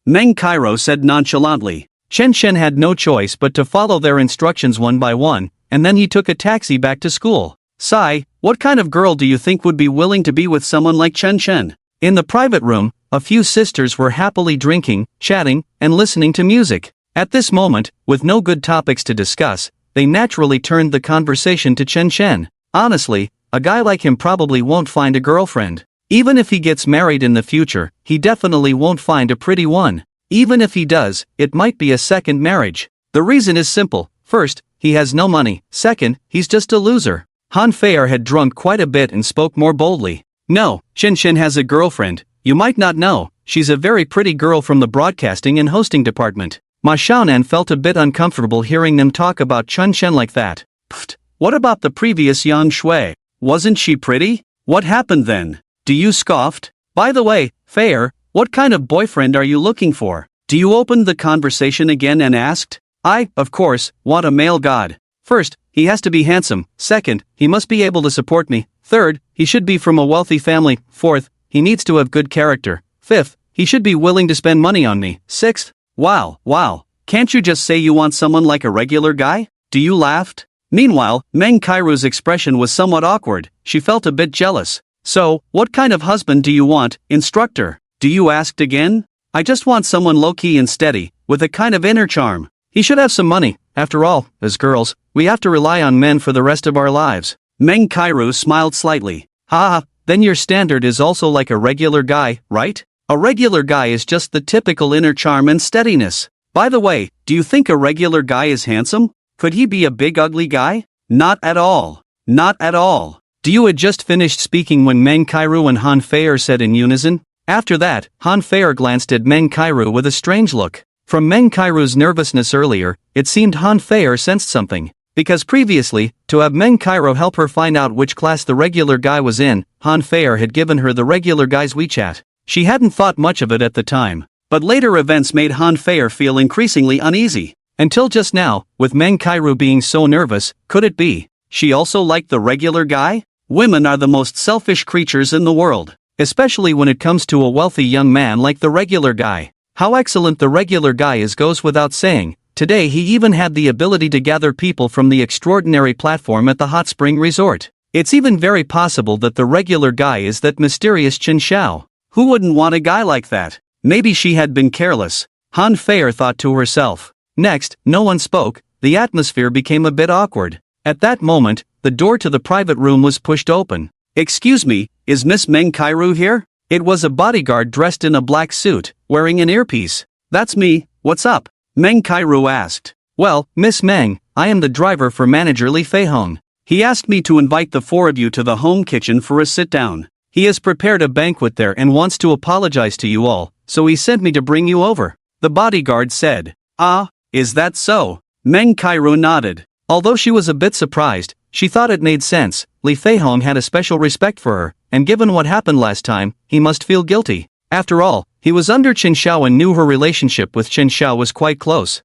Meng Kairu said nonchalantly. Chen Shen had no choice but to follow their instructions one by one, and then he took a taxi back to school. Sigh, what kind of girl do you think would be willing to be with someone like Chen Shen? In the private room, a few sisters were happily drinking, chatting, and listening to music. At this moment, with no good topics to discuss, they naturally turned the conversation to Chen Shen. Honestly, a guy like him probably won't find a girlfriend. Even if he gets married in the future, he definitely won't find a pretty one. Even if he does, it might be a second marriage. The reason is simple. First, he has no money. Second, he's just a loser. Han Fei had drunk quite a bit and spoke more boldly. No, Chen Shen has a girlfriend. You might not know, she's a very pretty girl from the broadcasting and hosting department. Ma Xiaonan felt a bit uncomfortable hearing them talk about Chen Shen like that. Pfft, what about the previous Yang Shui? Wasn't she pretty? What happened then? Do you scoffed? By the way, Fei, what kind of boyfriend are you looking for? Do you open the conversation again and asked? I, of course, want a male god. First, he has to be handsome. Second, he must be able to support me. Third, he should be from a wealthy family. Fourth, he needs to have good character. Fifth, he should be willing to spend money on me. Sixth, wow, can't you just say you want someone like a regular guy? Do you laughed? Meanwhile, Meng Kairu's expression was somewhat awkward. She felt a bit jealous. So, what kind of husband do you want, instructor? Do you asked again? I just want someone low-key and steady, with a kind of inner charm. He should have some money. After all, as girls, we have to rely on men for the rest of our lives. Meng Kairu smiled slightly. Ha, then your standard is also like a regular guy, right? A regular guy is just the typical inner charm and steadiness. By the way, do you think a regular guy is handsome? Could he be a big ugly guy? Not at all. Not at all. You had just finished speaking when Meng Kairu and Han Fei said in unison. After that, Han Fei glanced at Meng Kairu with a strange look. From Meng Kairu's nervousness earlier, it seemed Han Fei sensed something. Because previously, to have Meng Kairu help her find out which class the regular guy was in, Han Fei had given her the regular guy's WeChat. She hadn't thought much of it at the time. But later events made Han Fei feel increasingly uneasy. Until just now, with Meng Kairu being so nervous, could it be she also liked the regular guy? Women are the most selfish creatures in the world, especially when it comes to a wealthy young man like the regular guy. How excellent the regular guy is goes without saying. Today he even had the ability to gather people from the extraordinary platform at the hot spring resort. It's even very possible that the regular guy is that mysterious Chen Xiao. Who wouldn't want a guy like that? Maybe she had been careless. Han Fei thought to herself. Next, no one spoke. The atmosphere became a bit awkward. At that moment, the door to the private room was pushed open. Excuse me, is Miss Meng Kairu here? It was a bodyguard dressed in a black suit, wearing an earpiece. That's me, what's up? Meng Kairu asked. Well, Miss Meng, I am the driver for manager Lee Fei-hong. He asked me to invite the four of you to the home kitchen for a sit-down. He has prepared a banquet there and wants to apologize to you all, so he sent me to bring you over," the bodyguard said. "Ah, is that so?" Meng Kairo nodded. Although she was a bit surprised, she thought it made sense. Lee Fei-hong had a special respect for her, and given what happened last time, he must feel guilty. After all, he was under Chen Xiao and knew her relationship with Chen Xiao was quite close.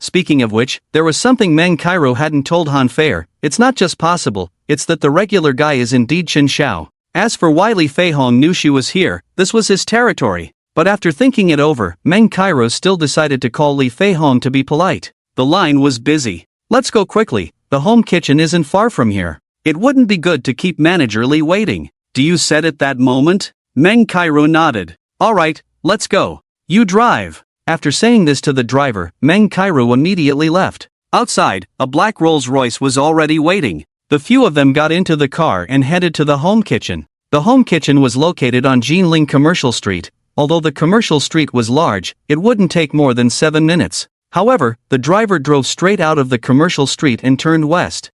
Speaking of which, there was something Meng Kairo hadn't told Han Fei. It's not just possible, it's that the regular guy is indeed Chen Xiao. As for why Lee Fei-hong knew she was here, this was his territory. But after thinking it over, Meng Kairo still decided to call Lee Fei-hong to be polite. The line was busy. "Let's go quickly, the home kitchen isn't far from here. It wouldn't be good to keep manager Lee waiting." "Do you said at that moment?" Meng Kairo nodded. "Alright, let's go. You drive." After saying this to the driver, Meng Kairo immediately left. Outside, a black Rolls-Royce was already waiting. The few of them got into the car and headed to the home kitchen. The home kitchen was located on Jinling Commercial Street. Although the commercial street was large, it wouldn't take more than 7 minutes. However, the driver drove straight out of the commercial street and turned west.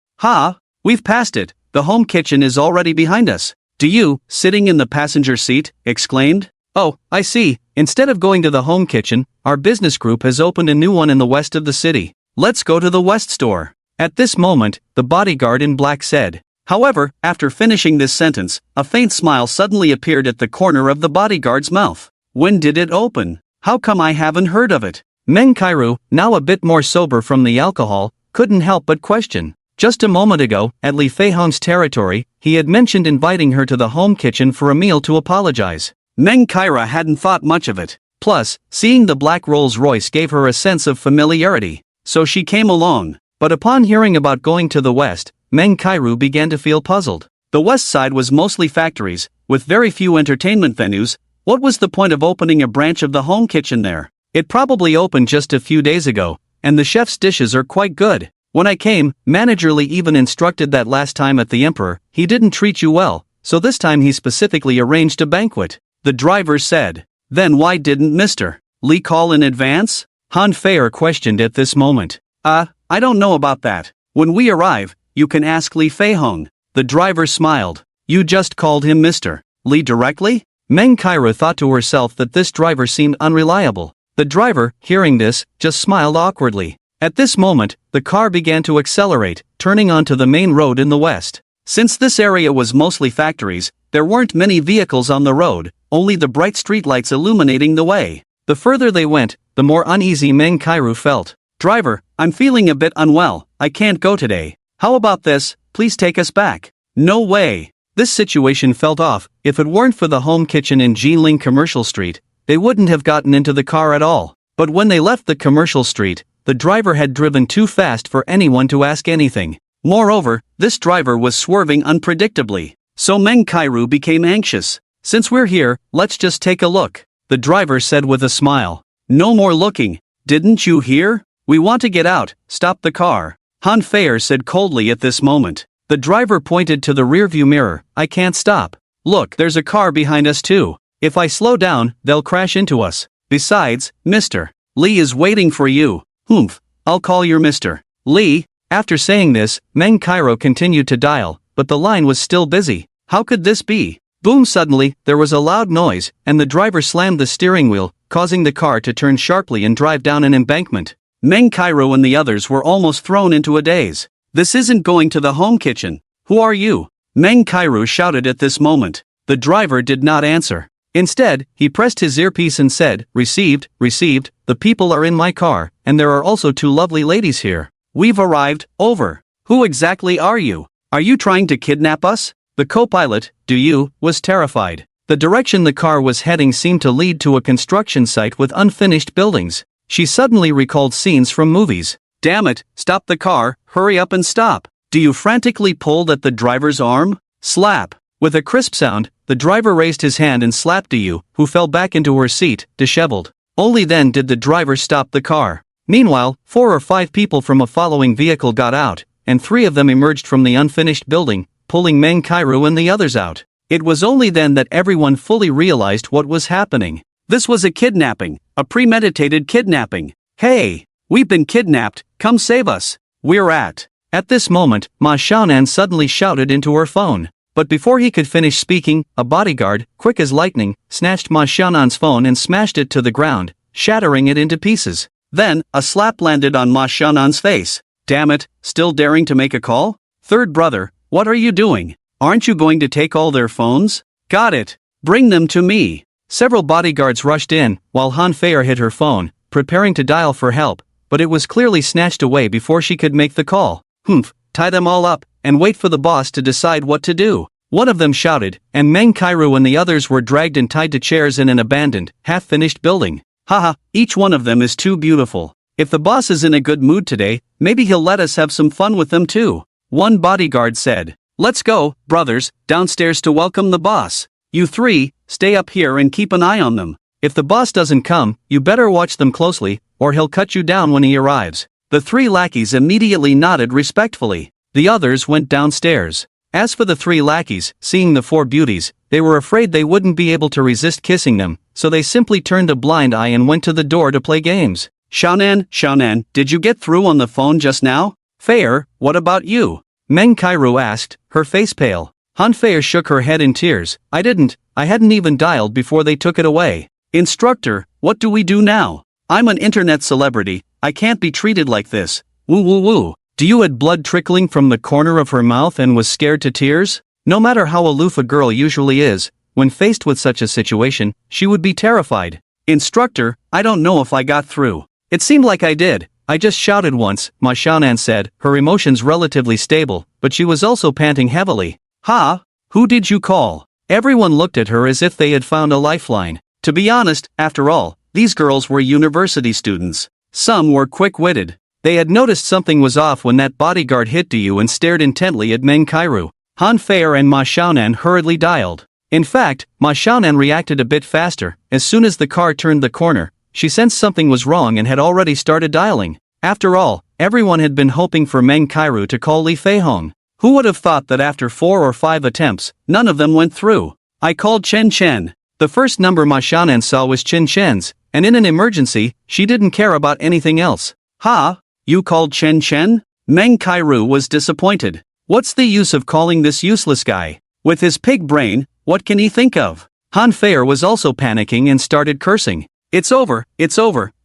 We've passed it, the home kitchen is already behind us. "Do you, sitting in the passenger seat?" exclaimed. "Oh, I see, instead of going to the home kitchen, our business group has opened a new one in the west of the city. Let's go to the west store." At this moment, the bodyguard in black said. However, after finishing this sentence, a faint smile suddenly appeared at the corner of the bodyguard's mouth. "When did it open? How come I haven't heard of it?" Meng Kairo, now a bit more sober from the alcohol, couldn't help but question. Just a moment ago, at Lee Fei-hong's territory, he had mentioned inviting her to the home kitchen for a meal to apologize. Meng Kairo hadn't thought much of it. Plus, seeing the black Rolls-Royce gave her a sense of familiarity. So she came along. But upon hearing about going to the west, Meng Kairo began to feel puzzled. The west side was mostly factories, with very few entertainment venues. What was the point of opening a branch of the home kitchen there? It probably opened just a few days ago, and the chef's dishes are quite good. When I came, Manager Lee even instructed that last time at the Emperor, he didn't treat you well, so this time he specifically arranged a banquet. The driver said. Then why didn't Mr. Lee call in advance? Han Fei questioned at this moment. I don't know about that. When we arrive, you can ask Lee Fei-hong. The driver smiled. You just called him Mr. Lee directly? Meng Kairo thought to herself that this driver seemed unreliable. The driver, hearing this, just smiled awkwardly. At this moment, the car began to accelerate, turning onto the main road in the west. Since this area was mostly factories, there weren't many vehicles on the road, only the bright streetlights illuminating the way. The further they went, the more uneasy Meng Kairo felt. Driver, I'm feeling a bit unwell, I can't go today. How about this, please take us back. No way. This situation felt off. If it weren't for the home kitchen in Jinling Commercial Street, they wouldn't have gotten into the car at all. But when they left the commercial street, the driver had driven too fast for anyone to ask anything. Moreover, this driver was swerving unpredictably. So Meng Kairo became anxious. Since we're here, let's just take a look, the driver said with a smile. No more looking. Didn't you hear? We want to get out, stop the car. Han Fei said coldly at this moment. The driver pointed to the rearview mirror. I can't stop. Look, there's a car behind us too. If I slow down, they'll crash into us. Besides, Mr. Lee is waiting for you. Humph, I'll call your Mr. Lee. After saying this, Meng Kairo continued to dial, but the line was still busy. How could this be? Boom! Suddenly, there was a loud noise, and the driver slammed the steering wheel, causing the car to turn sharply and drive down an embankment. Meng Kairo and the others were almost thrown into a daze. This isn't going to the home kitchen. Who are you? Meng Kairo shouted at this moment. The driver did not answer. Instead, he pressed his earpiece and said, Received, received, the people are in my car, and there are also 2 lovely ladies here. We've arrived, over. Who exactly are you? Are you trying to kidnap us? The co-pilot, was terrified. The direction the car was heading seemed to lead to a construction site with unfinished buildings. She suddenly recalled scenes from movies. Damn it, stop the car, hurry up and stop. Do you frantically pulled at the driver's arm? Slap. With a crisp sound, the driver raised his hand and slapped Du, who fell back into her seat, disheveled. Only then did the driver stop the car. Meanwhile, 4 or 5 people from a following vehicle got out, and 3 of them emerged from the unfinished building, pulling Meng Kairo and the others out. It was only then that everyone fully realized what was happening. This was a kidnapping, a premeditated kidnapping. Hey, we've been kidnapped, come save us. we're at. At this moment, Ma Xiaonan suddenly shouted into her phone. But before he could finish speaking, a bodyguard, quick as lightning, snatched Ma Xiaonan's phone and smashed it to the ground, shattering it into pieces. Then, a slap landed on Ma Xiaonan's face. Damn it, still daring to make a call? Third brother, what are you doing? Aren't you going to take all their phones? Got it. Bring them to me. Several bodyguards rushed in, while Han Feier hid her phone, preparing to dial for help, but it was clearly snatched away before she could make the call. Humph, tie them all up, and wait for the boss to decide what to do. One of them shouted, and Meng Kairu and the others were dragged and tied to chairs in an abandoned, half-finished building. Haha, each one of them is too beautiful. If the boss is in a good mood today, maybe he'll let us have some fun with them too. One bodyguard said. Let's go, brothers, downstairs to welcome the boss. You three, stay up here and keep an eye on them. If the boss doesn't come, you better watch them closely, or he'll cut you down when he arrives. The three lackeys immediately nodded respectfully. The others went downstairs. As for the three lackeys, seeing the four beauties, they were afraid they wouldn't be able to resist kissing them, so they simply turned a blind eye and went to the door to play games. Xiaonan, did you get through on the phone just now? Feier, what about you? Meng Kairu asked, her face pale. Han Feier shook her head in tears. I hadn't even dialed before they took it away. Instructor, what do we do now? I'm an internet celebrity, I can't be treated like this. Woo woo woo. Do you had blood trickling from the corner of her mouth and was scared to tears? No matter how aloof a girl usually is, when faced with such a situation, she would be terrified. Instructor, I don't know if I got through. It seemed like I did. I just shouted once, Ma Xiaonan said, her emotions relatively stable, but she was also panting heavily. Ha? Who did you call? Everyone looked at her as if they had found a lifeline. To be honest, after all, these girls were university students. Some were quick-witted. They had noticed something was off when that bodyguard hit to you and stared intently at Meng Kairu. Han Feier and Ma Xiaonan hurriedly dialed. In fact, Ma Xiaonan reacted a bit faster. As soon as the car turned the corner, she sensed something was wrong and had already started dialing. After all, everyone had been hoping for Meng Kairu to call Li Feihong. Who would have thought that after 4 or 5 attempts, none of them went through? I called Chen Chen. The first number Ma Xiaonan saw was Chen Chen's, and in an emergency, she didn't care about anything else. Ha? You called Chen Chen? Meng Kairu was disappointed. What's the use of calling this useless guy? With his pig brain, what can he think of? Han Feier was also panicking and started cursing. It's over,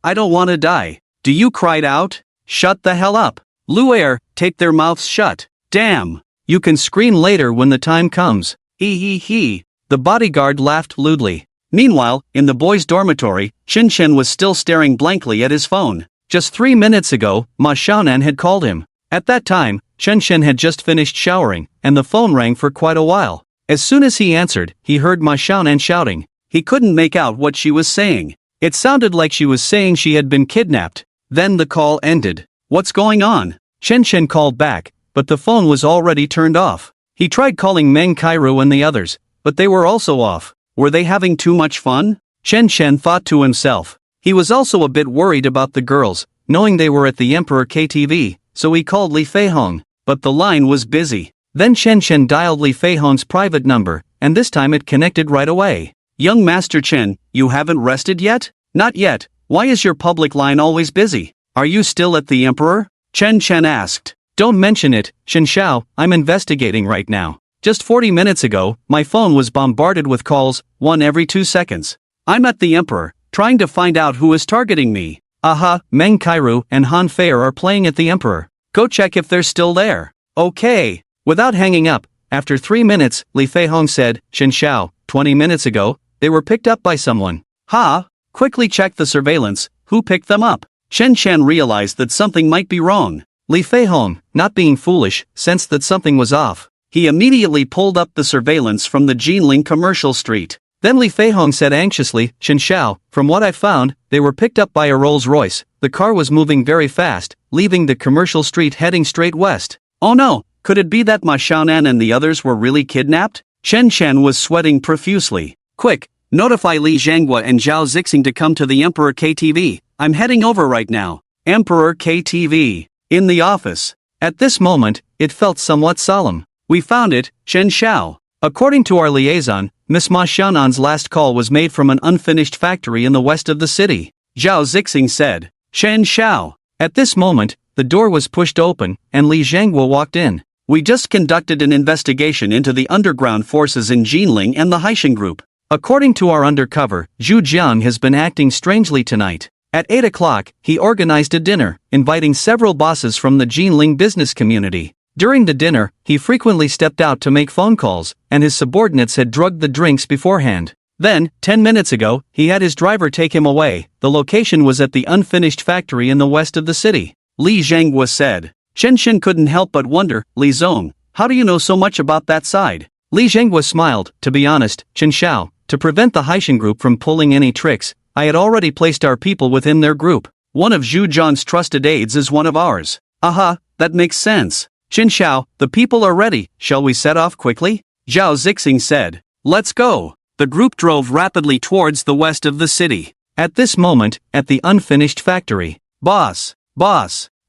I don't want to die. Do you cried out? Shut the hell up. Luer, take their mouths shut. Damn. You can scream later when the time comes. He. The bodyguard laughed lewdly. Meanwhile, in the boys' dormitory, Chen Chen was still staring blankly at his phone. Just 3 minutes ago, Ma Xiaonan had called him. At that time, Chen Chen had just finished showering, and the phone rang for quite a while. As soon as he answered, he heard Ma Xiaonan shouting. He couldn't make out what she was saying. It sounded like she was saying she had been kidnapped. Then the call ended. What's going on? Chen Chen called back, but the phone was already turned off. He tried calling Meng Kairu and the others, but they were also off. Were they having too much fun? Chen Chen thought to himself. He was also a bit worried about the girls, knowing they were at the Emperor KTV, so he called Li Feihong, but the line was busy. Then Chen Chen dialed Li Feihong's private number, and this time it connected right away. Young Master Chen, you haven't rested yet? Not yet. Why is your public line always busy? Are you still at the Emperor? Chen Chen asked. Don't mention it, Shen Xiao, I'm investigating right now. Just 40 minutes ago, my phone was bombarded with calls, one every 2 seconds. I'm at the Emperor, trying to find out who is targeting me. Aha, Meng Kairu and Han Feier are playing at the Emperor. Go check if they're still there. Okay. Without hanging up, after 3 minutes, Li Feihong said, Shen Xiao, 20 minutes ago, they were picked up by someone. Ha? Quickly check the surveillance, who picked them up? Chen Chen realized that something might be wrong. Li Feihong, not being foolish, sensed that something was off. He immediately pulled up the surveillance from the Jinling commercial street. Then Li Feihong said anxiously, Shen Xiao, from what I found, they were picked up by a Rolls-Royce. The car was moving very fast, leaving the commercial street heading straight west. Oh no, could it be that Ma Xiaonan and the others were really kidnapped? Chen Chen was sweating profusely. Quick, notify Li Zhanghua and Zhao Zixing to come to the Emperor KTV. I'm heading over right now. Emperor KTV. In the office. At this moment, it felt somewhat solemn. We found it, Shen Xiao. According to our liaison, Miss Ma Xiaonan's last call was made from an unfinished factory in the west of the city. Zhao Zixing said. Shen Xiao. At this moment, the door was pushed open, and Li Zhanghua walked in. We just conducted an investigation into the underground forces in Jinling and the Haishan group. According to our undercover, Zhu Jiang has been acting strangely tonight. At 8 o'clock, he organized a dinner, inviting several bosses from the Jinling business community. During the dinner, he frequently stepped out to make phone calls, and his subordinates had drugged the drinks beforehand. Then, 10 minutes ago, he had his driver take him away. The location was at the unfinished factory in the west of the city. Li Zhanghua said. Chen Shen couldn't help but wonder, Li Zong, how do you know so much about that side? Li Zhanghua smiled. To be honest, Chen Xiao, to prevent the Haishan group from pulling any tricks, I had already placed our people within their group. One of Zhu Jiang's trusted aides is one of ours. Aha, that makes sense. Chen Xiao, the people are ready, shall we set off quickly? Zhao Zixing said. Let's go. The group drove rapidly towards the west of the city. At this moment, at the unfinished factory, Boss,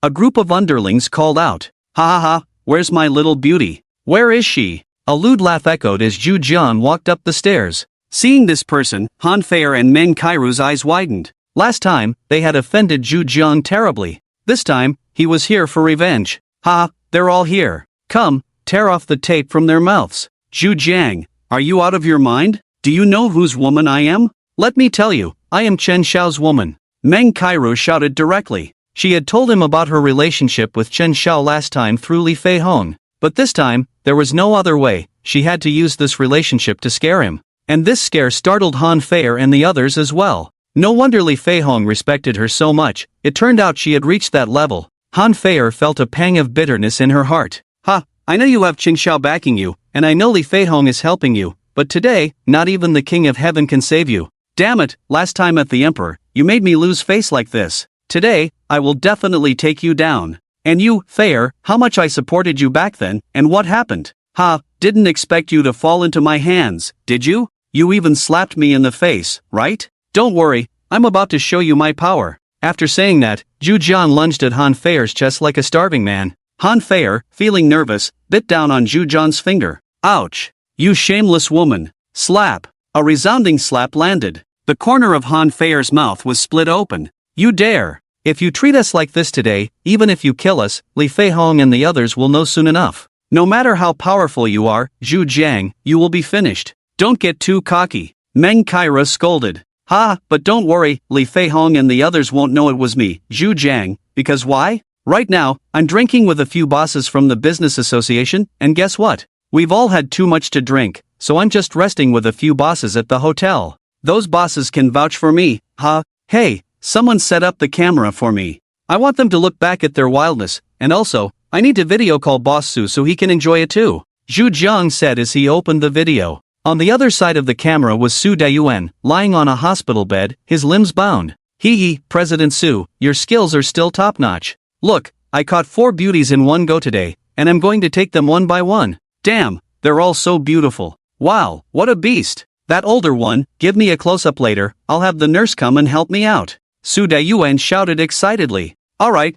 a group of underlings called out. Ha ha ha, where's my little beauty? Where is she? A lewd laugh echoed as Zhu Jian walked up the stairs. Seeing this person, Han Feier and Meng Kairu's eyes widened. Last time, they had offended Zhu Jian terribly. This time, he was here for revenge. Ha, they're all here. Come, tear off the tape from their mouths. Zhu Jiang, are you out of your mind? Do you know whose woman I am? Let me tell you, I am Chen Xiao's woman. Meng Kairu shouted directly. She had told him about her relationship with Chen Xiao last time through Li Fei Hong. But this time, there was no other way. She had to use this relationship to scare him. And this scare startled Han Feier and the others as well. No wonder Li Fei Hong respected her so much. It turned out she had reached that level. Han Feier felt a pang of bitterness in her heart. Ha, I know you have Chen Xiao backing you, and I know Li Fei Hong is helping you. But today, not even the King of Heaven can save you. Damn it, last time at the Emperor, you made me lose face like this. Today, I will definitely take you down. And you, Feier, how much I supported you back then, and what happened? Ha, didn't expect you to fall into my hands, did you? You even slapped me in the face, right? Don't worry, I'm about to show you my power. After saying that, Zhu Jian lunged at Han Feier's chest like a starving man. Han Feier, feeling nervous, bit down on Zhu Jian's finger. Ouch! You shameless woman! Slap! A resounding slap landed. The corner of Han Feier's mouth was split open. You dare! If you treat us like this today, even if you kill us, Li Fei Hong and the others will know soon enough. No matter how powerful you are, Zhu Jiang, you will be finished. Don't get too cocky. Meng Kaira scolded. Ha, but don't worry, Li Fei Hong and the others won't know it was me, Zhu Jiang, because why? Right now, I'm drinking with a few bosses from the business association, and guess what? We've all had too much to drink, so I'm just resting with a few bosses at the hotel. Those bosses can vouch for me, ha, hey, someone set up the camera for me. I want them to look back at their wildness, and also, I need to video call Boss Su so he can enjoy it too. Zhu Jiang said as he opened the video. On the other side of the camera was Su Dayuan, lying on a hospital bed, his limbs bound. Hee, President Su, your skills are still top-notch. Look, I caught 4 beauties in one go today, and I'm going to take them one by one. Damn, they're all so beautiful. Wow, what a beast. That older one, give me a close-up later, I'll have the nurse come and help me out. Su Dayuan shouted excitedly. Alright,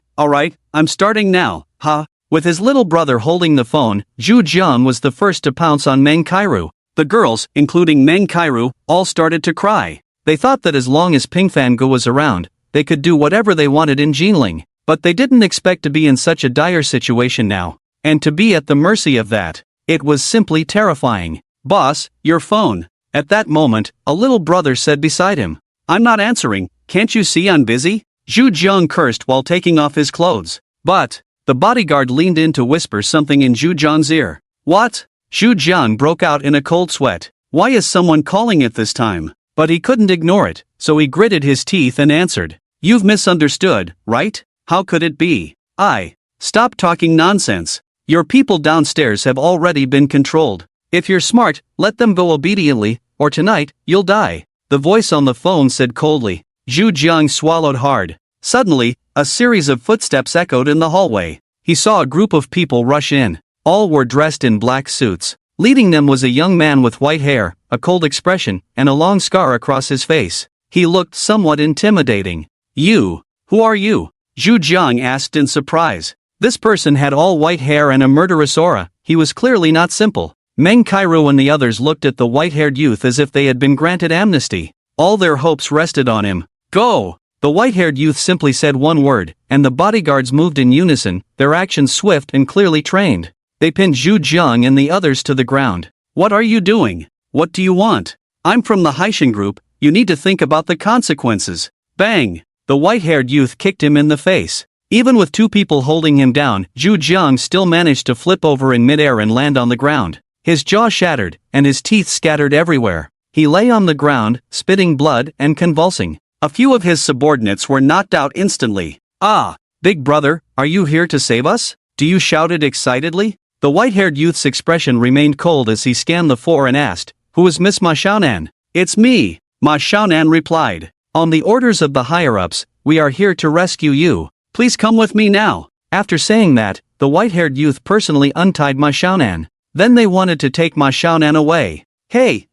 I'm starting now, ha. With his little brother holding the phone, Zhu Jian was the first to pounce on Meng Kairu. The girls, including Meng Kairu, all started to cry. They thought that as long as Pingfangu was around, they could do whatever they wanted in Jinling. But they didn't expect to be in such a dire situation now. And to be at the mercy of that. It was simply terrifying. Boss, your phone. At that moment, a little brother said beside him. I'm not answering, can't you see I'm busy? Zhu Jiang cursed while taking off his clothes. But, the bodyguard leaned in to whisper something in Zhu Jiang's ear. What? Zhu Jiang broke out in a cold sweat. Why is someone calling it this time? But he couldn't ignore it, so he gritted his teeth and answered. You've misunderstood, right? How could it be? Stop talking nonsense. Your people downstairs have already been controlled. If you're smart, let them go obediently, or tonight, you'll die. The voice on the phone said coldly. Zhu Jiang swallowed hard. Suddenly, a series of footsteps echoed in the hallway. He saw a group of people rush in. All were dressed in black suits. Leading them was a young man with white hair, a cold expression, and a long scar across his face. He looked somewhat intimidating. You, who are you? Zhu Jiang asked in surprise. This person had all white hair and a murderous aura. He was clearly not simple. Meng Kairu and the others looked at the white-haired youth as if they had been granted amnesty. All their hopes rested on him. Go! The The white-haired youth simply said one word, and the bodyguards moved in unison, their actions swift and clearly trained. They pinned Zhu Jiang and the others to the ground. What are you doing? What do you want? I'm from the Haishan group, you need to think about the consequences. Bang! The white-haired youth kicked him in the face. Even with two people holding him down, Zhu Jiang still managed to flip over in midair and land on the ground. His jaw shattered, and his teeth scattered everywhere. He lay on the ground, spitting blood and convulsing. A few of his subordinates were knocked out instantly. Ah! Big brother, are you here to save us? Do you shouted excitedly? The white-haired youth's expression remained cold as he scanned the floor and asked, "Who is Miss Ma Xiaonan?" "It's me," Ma Xiaonan replied. "On the orders of the higher-ups, we are here to rescue you. Please come with me now." After saying that, the white-haired youth personally untied Ma Xiaonan. Then they wanted to take Ma Xiaonan away. Hey,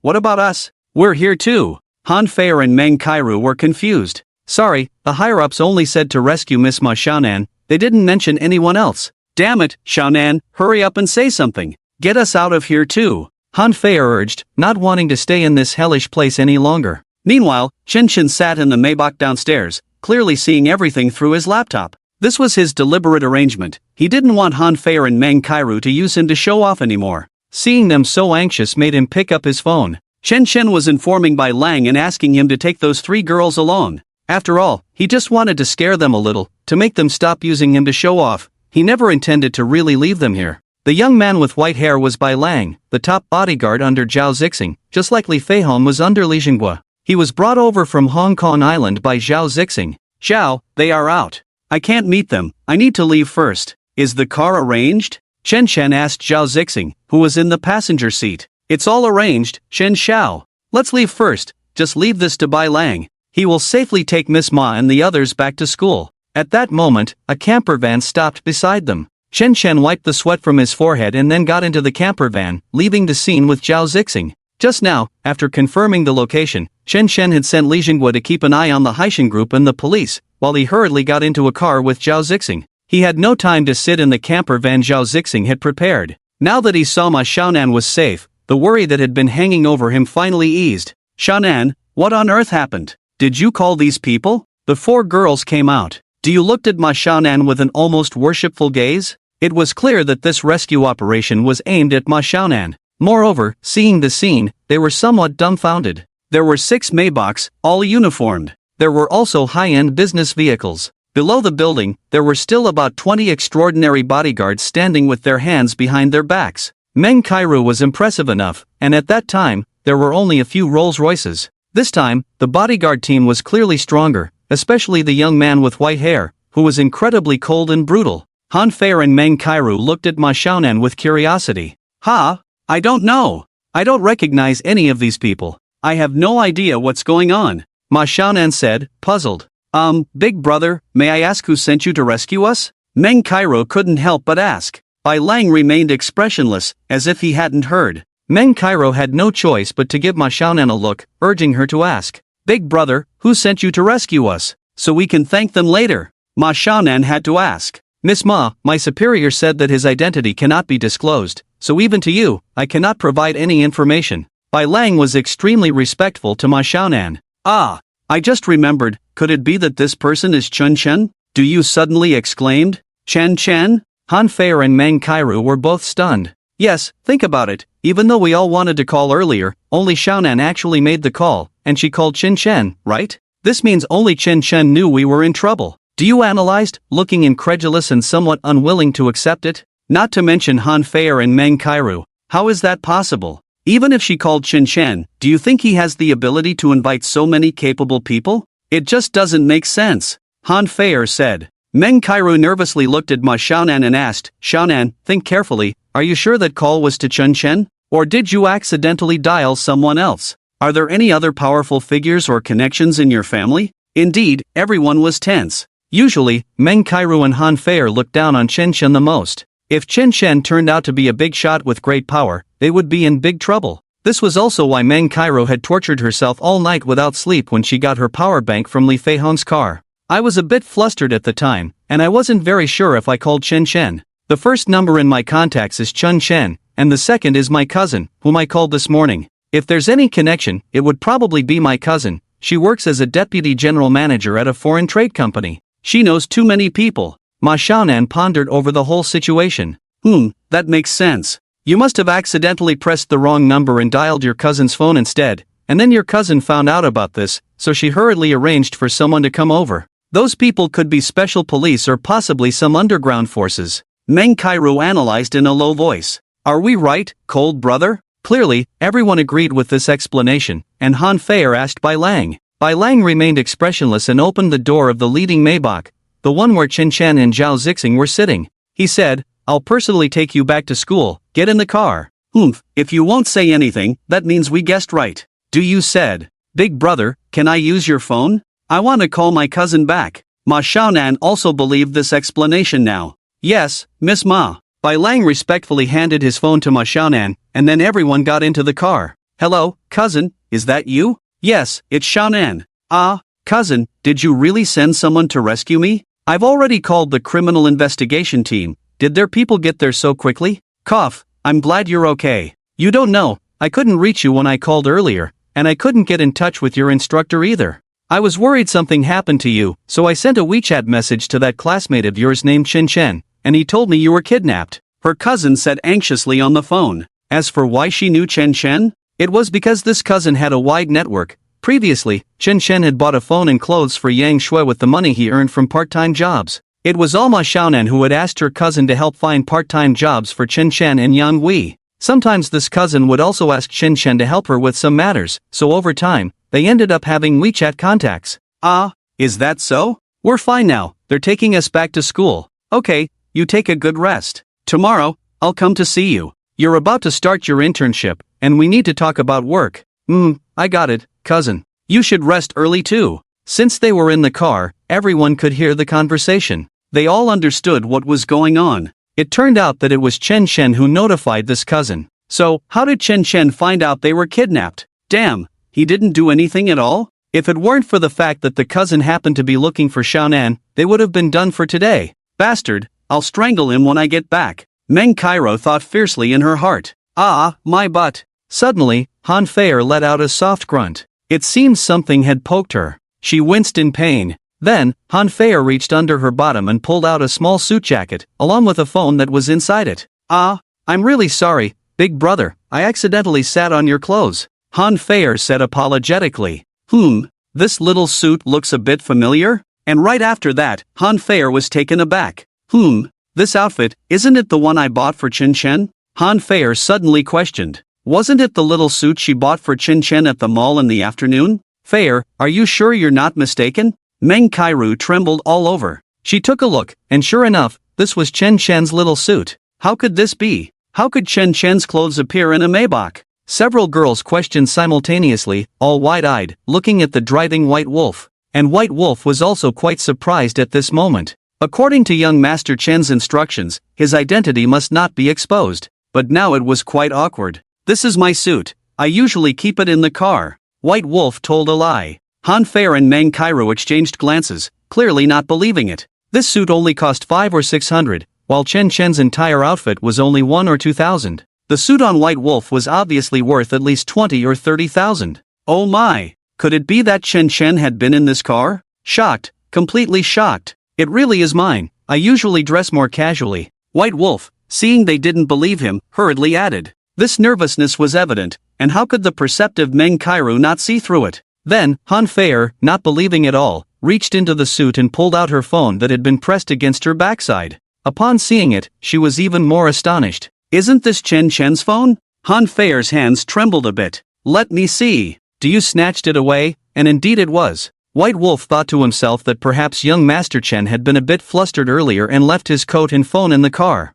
what about us? We're here too. Han Feier and Meng Kairu were confused. Sorry, the higher-ups only said to rescue Miss Ma Xiaonan, they didn't mention anyone else. Damn it, Xiaonan, hurry up and say something. Get us out of here too. Han Feier urged, not wanting to stay in this hellish place any longer. Meanwhile, Chen Chen sat in the Maybach downstairs, clearly seeing everything through his laptop. This was his deliberate arrangement. He didn't want Han Feier and Meng Kairu to use him to show off anymore. Seeing them so anxious made him pick up his phone. Chen Chen was informing Bai Lang and asking him to take those three girls along. After all, he just wanted to scare them a little, to make them stop using him to show off. He never intended to really leave them here. The young man with white hair was Bai Lang, the top bodyguard under Zhao Zixing, just like Li Feihong was under Li Jinghua. He was brought over from Hong Kong Island by Zhao Zixing. "Zhao, they are out. I can't meet them, I need to leave first. Is the car arranged?" Chen Chen asked Zhao Zixing, who was in the passenger seat. "It's all arranged, Shen Xiao. Let's leave first, just leave this to Bai Lang. He will safely take Miss Ma and the others back to school." At that moment, a camper van stopped beside them. Chen Chen wiped the sweat from his forehead and then got into the camper van, leaving the scene with Zhao Zixing. Just now, after confirming the location, Chen Chen had sent Li Jinghua to keep an eye on the Haishan group and the police, while he hurriedly got into a car with Zhao Zixing. He had no time to sit in the camper van Zhao Zixing had prepared. Now that he saw Ma Xiaonan was safe, the worry that had been hanging over him finally eased. "Xiaonan, what on earth happened? Did you call these people?" The four girls came out. "Do you looked at Ma Xiaonan with an almost worshipful gaze?" It was clear that this rescue operation was aimed at Ma Xiaonan. Moreover, seeing the scene, they were somewhat dumbfounded. There were 6 Maybachs, all uniformed. There were also high-end business vehicles. Below the building, there were still about 20 extraordinary bodyguards standing with their hands behind their backs. Meng Kairu was impressive enough, and at that time, there were only a few Rolls-Royces. This time, the bodyguard team was clearly stronger, especially the young man with white hair, who was incredibly cold and brutal. Han Feier and Meng Kairu looked at Ma Xiaonan with curiosity. I don't know. I don't recognize any of these people. I have no idea what's going on," Ma Xiaonan said, puzzled. Big brother, may I ask who sent you to rescue us?" Meng Kairu couldn't help but ask. Bai Lang remained expressionless, as if he hadn't heard. Meng Kairu had no choice but to give Ma Xiaonan a look, urging her to ask. "Big brother, who sent you to rescue us? So we can thank them later." Ma Xiaonan had to ask. "Miss Ma, my superior said that his identity cannot be disclosed, so even to you, I cannot provide any information." Bai Lang was extremely respectful to Ma Xiaonan. I just remembered, could it be that this person is Chen Chen? Do you suddenly exclaimed? Chen Chen? Han Feier and Meng Kairu were both stunned. Yes, think about it, even though we all wanted to call earlier, only Xiaonan actually made the call, and she called Chen Chen, right? This means only Chen Chen knew we were in trouble. Do you analyzed, looking incredulous and somewhat unwilling to accept it? Not to mention Han Feier and Meng Kairu. How is that possible? Even if she called Chen Chen, do you think he has the ability to invite so many capable people? It just doesn't make sense, Han Feier said. Meng Kairu nervously looked at Ma Xiaonan and asked, Xiaonan, think carefully, are you sure that call was to Chen Chen? Or did you accidentally dial someone else? Are there any other powerful figures or connections in your family? Indeed, everyone was tense. Usually, Meng Kairu and Han Feier looked down on Chen Chen the most. If Chen Chen turned out to be a big shot with great power, they would be in big trouble. This was also why Meng Kairu had tortured herself all night without sleep when she got her power bank from Li Feihong's car. I was a bit flustered at the time, and I wasn't very sure if I called Chen Chen. The first number in my contacts is Chen Chen, and the second is my cousin, whom I called this morning. If there's any connection, it would probably be my cousin, She works as a deputy general manager at a foreign trade company. She knows too many people. Ma Xiaonan pondered over the whole situation. That makes sense. You must have accidentally pressed the wrong number and dialed your cousin's phone instead, and then your cousin found out about this, so she hurriedly arranged for someone to come over. Those people could be special police or possibly some underground forces. Meng Kairu analyzed in a low voice. Are we right, cold brother? Clearly, everyone agreed with this explanation, and Han Feier asked Bai Lang. Bai Lang remained expressionless and opened the door of the leading Maybach, the one where Chen Chen and Zhao Zixing were sitting. He said, I'll personally take you back to school, get in the car. If you won't say anything, that means we guessed right. Do you said, Big brother, can I use your phone? I want to call my cousin back. Ma Xiaonan also believed this explanation now. Yes, Miss Ma. Bai Lang respectfully handed his phone to Ma Xiaonan, and then everyone got into the car. Hello, cousin, is that you? Yes, it's Xiaonan. Ah, cousin, did you really send someone to rescue me? I've already called the criminal investigation team. Did their people get there so quickly? Cough, I'm glad you're okay. You don't know, I couldn't reach you when I called earlier, and I couldn't get in touch with your instructor either. I was worried something happened to you, so I sent a WeChat message to that classmate of yours named Chen Chen, and he told me you were kidnapped. Her cousin said anxiously on the phone. As for why she knew Chen Chen, it was because this cousin had a wide network. Previously, Chen Chen had bought a phone and clothes for Yang Shui with the money he earned from part-time jobs. It was Alma Xiaonan who had asked her cousin to help find part-time jobs for Chen Chen and Yang Wei. Sometimes this cousin would also ask Chen Chen to help her with some matters, so over time, they ended up having WeChat contacts. Ah, is that so? We're fine now, they're taking us back to school. Okay, you take a good rest. Tomorrow, I'll come to see you. You're about to start your internship, and we need to talk about work. I got it, cousin. You should rest early too. Since they were in the car, everyone could hear the conversation. They all understood what was going on. It turned out that it was Chen Chen who notified this cousin. So, how did Chen Chen find out they were kidnapped? Damn, he didn't do anything at all? If it weren't for the fact that the cousin happened to be looking for Xiaonan, they would have been done for today. Bastard, I'll strangle him when I get back. Meng Cairo thought fiercely in her heart. Ah, my butt. Suddenly, Han Feier let out a soft grunt. It seemed something had poked her. She winced in pain. Then, Han Feier reached under her bottom and pulled out a small suit jacket, along with a phone that was inside it. Ah, I'm really sorry, big brother, I accidentally sat on your clothes. Han Feier said apologetically. This little suit looks a bit familiar? And right after that, Han Feier was taken aback. This outfit, isn't it the one I bought for Chen Chen? Han Feier suddenly questioned. Wasn't it the little suit she bought for Chen Chen at the mall in the afternoon? Feier, are you sure you're not mistaken? Meng Kairu trembled all over. She took a look, and sure enough, this was Chen Chen's little suit. How could this be? How could Chen Chen's clothes appear in a Maybach? Several girls questioned simultaneously, all wide-eyed, looking at the driving White Wolf. And White Wolf was also quite surprised at this moment. According to young Master Chen's instructions, his identity must not be exposed. But now it was quite awkward. This is my suit. I usually keep it in the car. White Wolf told a lie. Han Feier and Meng Kairu exchanged glances, clearly not believing it. This suit only cost 500 or 600, while Chen Chen's entire outfit was only 1,000 or 2,000. The suit on White Wolf was obviously worth at least 20,000 or 30,000. Oh my! Could it be that Chen Chen had been in this car? Shocked, completely shocked. It really is mine. I usually dress more casually. White Wolf, seeing they didn't believe him, hurriedly added. This nervousness was evident, and how could the perceptive Meng Kairu not see through it? Then, Han Feier, not believing at all, reached into the suit and pulled out her phone that had been pressed against her backside. Upon seeing it, she was even more astonished. Isn't this Chen Chen's phone? Han Feier's hands trembled a bit. Let me see. Do you snatched it away? And indeed it was. White Wolf thought to himself that perhaps young Master Chen had been a bit flustered earlier and left his coat and phone in the car.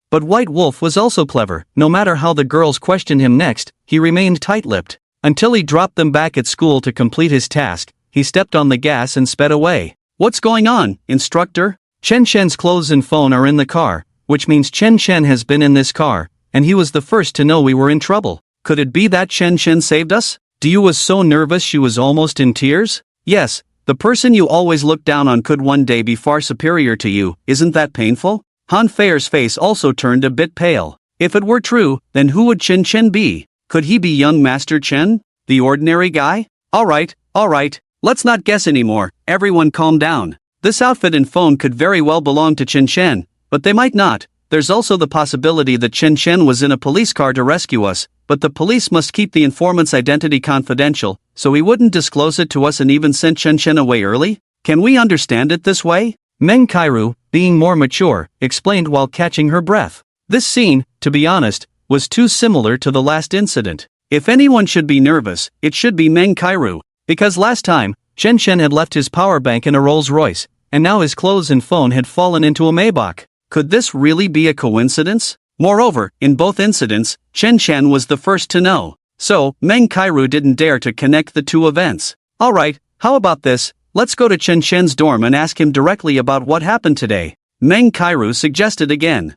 But White Wolf was also clever. No matter how the girls questioned him next, he remained tight-lipped. Until he dropped them back at school to complete his task, he stepped on the gas and sped away. What's going on, instructor? Chen Chen's clothes and phone are in the car, which means Chen Chen has been in this car, and he was the first to know we were in trouble. Could it be that Chen Chen saved us? You was so nervous she was almost in tears? Yes, the person you always look down on could one day be far superior to you, isn't that painful? Han Feier's face also turned a bit pale. If it were true, then who would Chen Chen be? Could he be young Master Chen? The ordinary guy? Alright, Alright, let's not guess anymore, everyone calm down. This outfit and phone could very well belong to Chen Chen, but they might not. There's also the possibility that Chen Chen was in a police car to rescue us, but the police must keep the informant's identity confidential, so he wouldn't disclose it to us and even sent Chen Chen away early? Can we understand it this way? Meng Kairu, being more mature, explained while catching her breath. This scene, to be honest, was too similar to the last incident. If anyone should be nervous, it should be Meng Kairu, because last time, Chen Chen had left his power bank in a Rolls Royce, and now his clothes and phone had fallen into a Maybach. Could this really be a coincidence? Moreover, in both incidents, Chen Chen was the first to know. So, Meng Kairu didn't dare to connect the two events. Alright, how about this? Let's go to Chen Chen's dorm and ask him directly about what happened today. Meng Kairu suggested again.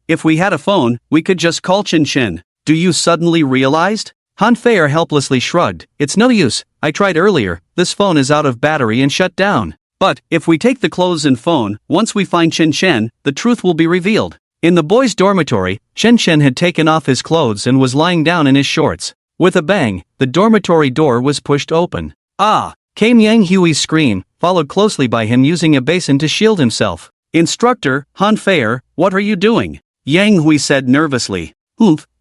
If we had a phone, we could just call Chen Chen. Do you suddenly realized? Han Feier helplessly shrugged. It's no use, I tried earlier, this phone is out of battery and shut down. But, if we take the clothes and phone, once we find Chen Chen, the truth will be revealed. In the boys' dormitory, Chen Chen had taken off his clothes and was lying down in his shorts. With a bang, the dormitory door was pushed open. Ah! Came Yang Hui's scream, followed closely by him using a basin to shield himself. Instructor, Han Feier, what are you doing? Yang Hui said nervously.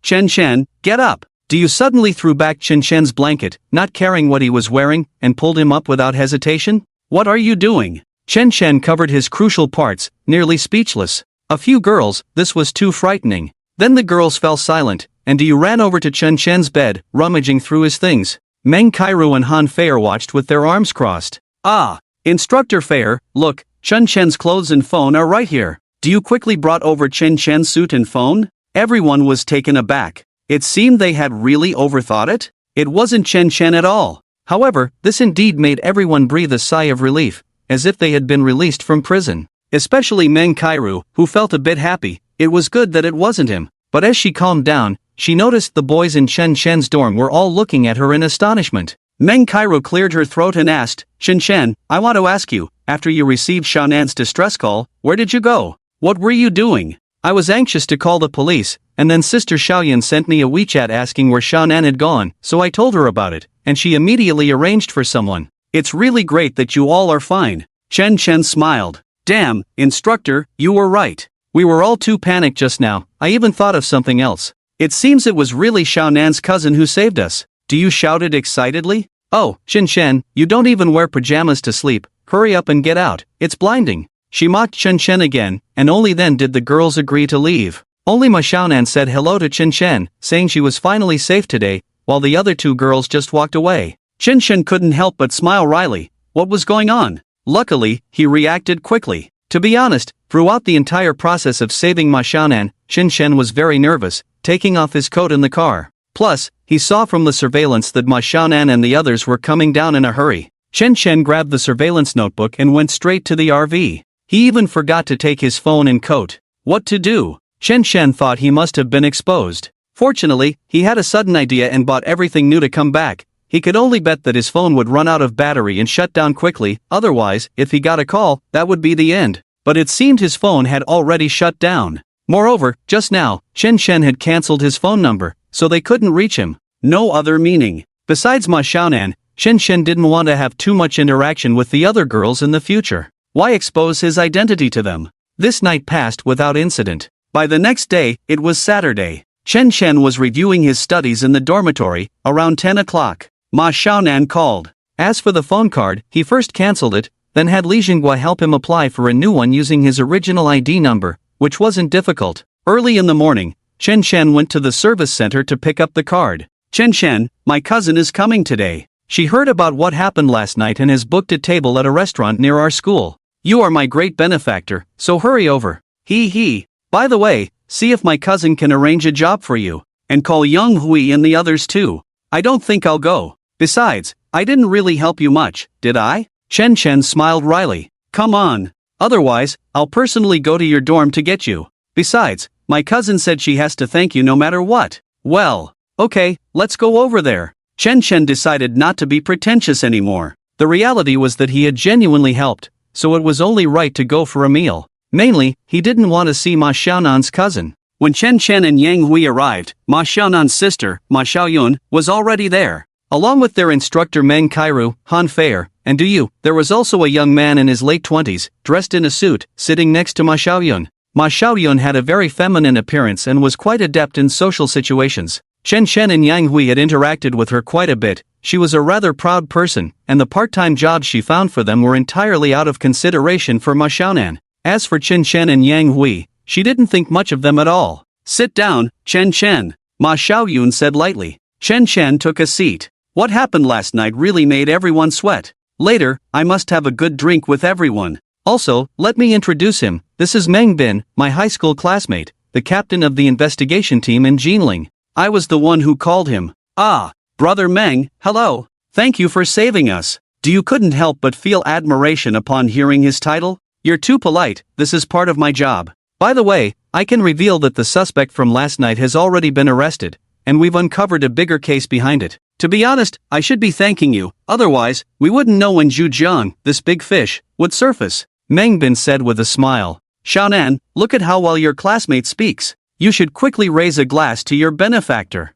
Chen Chen, get up! Do you suddenly threw back Chen Chen's blanket, not caring what he was wearing, and pulled him up without hesitation? What are you doing? Chen Chen covered his crucial parts, nearly speechless. A few girls, this was too frightening. Then the girls fell silent, and you ran over to Chen Chen's bed, rummaging through his things. Meng Kairu and Han Feier watched with their arms crossed. Ah! Instructor Feier, look, Chen Chen's clothes and phone are right here. Do you quickly brought over Chen Chen's suit and phone? Everyone was taken aback. It seemed they had really overthought it. It wasn't Chen Chen at all. However, this indeed made everyone breathe a sigh of relief, as if they had been released from prison. Especially Meng Kairu, who felt a bit happy. It was good that it wasn't him. But as she calmed down, she noticed the boys in Chen Chen's dorm were all looking at her in astonishment. Meng Kairu cleared her throat and asked, Chen Chen, I want to ask you, after you received Xiaonan's distress call, where did you go? What were you doing? I was anxious to call the police, and then Sister Xiaoyan sent me a WeChat asking where Xiaonan had gone, so I told her about it, and she immediately arranged for someone. It's really great that you all are fine. Chen Chen smiled. Damn, instructor, you were right. We were all too panicked just now, I even thought of something else. It seems it was really Xiaonan's cousin who saved us. Do you shouted excitedly? Oh, Chen Chen, you don't even wear pajamas to sleep, hurry up and get out, it's blinding. She mocked Chen Chen again, and only then did the girls agree to leave. Only Ma Xiaonan said hello to Chen Chen, saying she was finally safe today, while the other two girls just walked away. Chen Chen couldn't help but smile wryly. What was going on? Luckily, he reacted quickly. To be honest, throughout the entire process of saving Ma Xiaonan, Chen Chen was very nervous, taking off his coat in the car. Plus, he saw from the surveillance that Ma Xiaonan and the others were coming down in a hurry. Chen Chen grabbed the surveillance notebook and went straight to the RV. He even forgot to take his phone and coat. What to do? Chen Chen thought he must have been exposed. Fortunately, he had a sudden idea and bought everything new to come back. He could only bet that his phone would run out of battery and shut down quickly, otherwise, if he got a call, that would be the end. But it seemed his phone had already shut down. Moreover, just now, Chen Chen had cancelled his phone number, so they couldn't reach him. No other meaning. Besides Ma Xiaonan, Chen Chen didn't want to have too much interaction with the other girls in the future. Why expose his identity to them? This night passed without incident. By the next day, it was Saturday. Chen Chen was reviewing his studies in the dormitory, around 10 o'clock. Ma Xiaonan called. As for the phone card, he first cancelled it, then had Li Jinghua help him apply for a new one using his original ID number, which wasn't difficult. Early in the morning, Chen Chen went to the service center to pick up the card. Chen Chen, my cousin is coming today. She heard about what happened last night and has booked a table at a restaurant near our school. You are my great benefactor, so hurry over. He. By the way, see if my cousin can arrange a job for you. And call Yang Hui and the others too. I don't think I'll go. Besides, I didn't really help you much, did I? Chen Chen smiled wryly. Come on. Otherwise, I'll personally go to your dorm to get you. Besides, my cousin said she has to thank you no matter what. Well, okay, let's go over there. Chen Chen decided not to be pretentious anymore. The reality was that he had genuinely helped, so it was only right to go for a meal. Mainly, he didn't want to see Ma Xiaonan's cousin. When Chen Chen and Yang Hui arrived, Ma Xiaonan's sister, Ma Xiaoyun, was already there. along with their instructor Meng Kairu, Han Feier, and Du Yu. There was also a young man in his late 20s, dressed in a suit, sitting next to Ma Xiaoyun. Ma Xiaoyun had a very feminine appearance and was quite adept in social situations. Chen Shen and Yang Hui had interacted with her quite a bit. She was a rather proud person, and the part-time jobs she found for them were entirely out of consideration for Ma Xiaonan. As for Chen Shen and Yang Hui, she didn't think much of them at all. "Sit down, Chen Shen," Ma Xiaoyun said lightly. Chen Shen took a seat. "What happened last night really made everyone sweat. Later, I must have a good drink with everyone. Also, let me introduce him. This is Meng Bin, my high school classmate, the captain of the investigation team in Jinling. I was the one who called him." "Ah, Brother Meng, hello. Thank you for saving us." Do you couldn't help but feel admiration upon hearing his title? "You're too polite, this is part of my job. By the way, I can reveal that the suspect from last night has already been arrested, and we've uncovered a bigger case behind it. To be honest, I should be thanking you, otherwise, we wouldn't know when Zhu Jiang, this big fish, would surface," Meng Bin said with a smile. "Xiaonan, look at how well your classmate speaks. You should quickly raise a glass to your benefactor."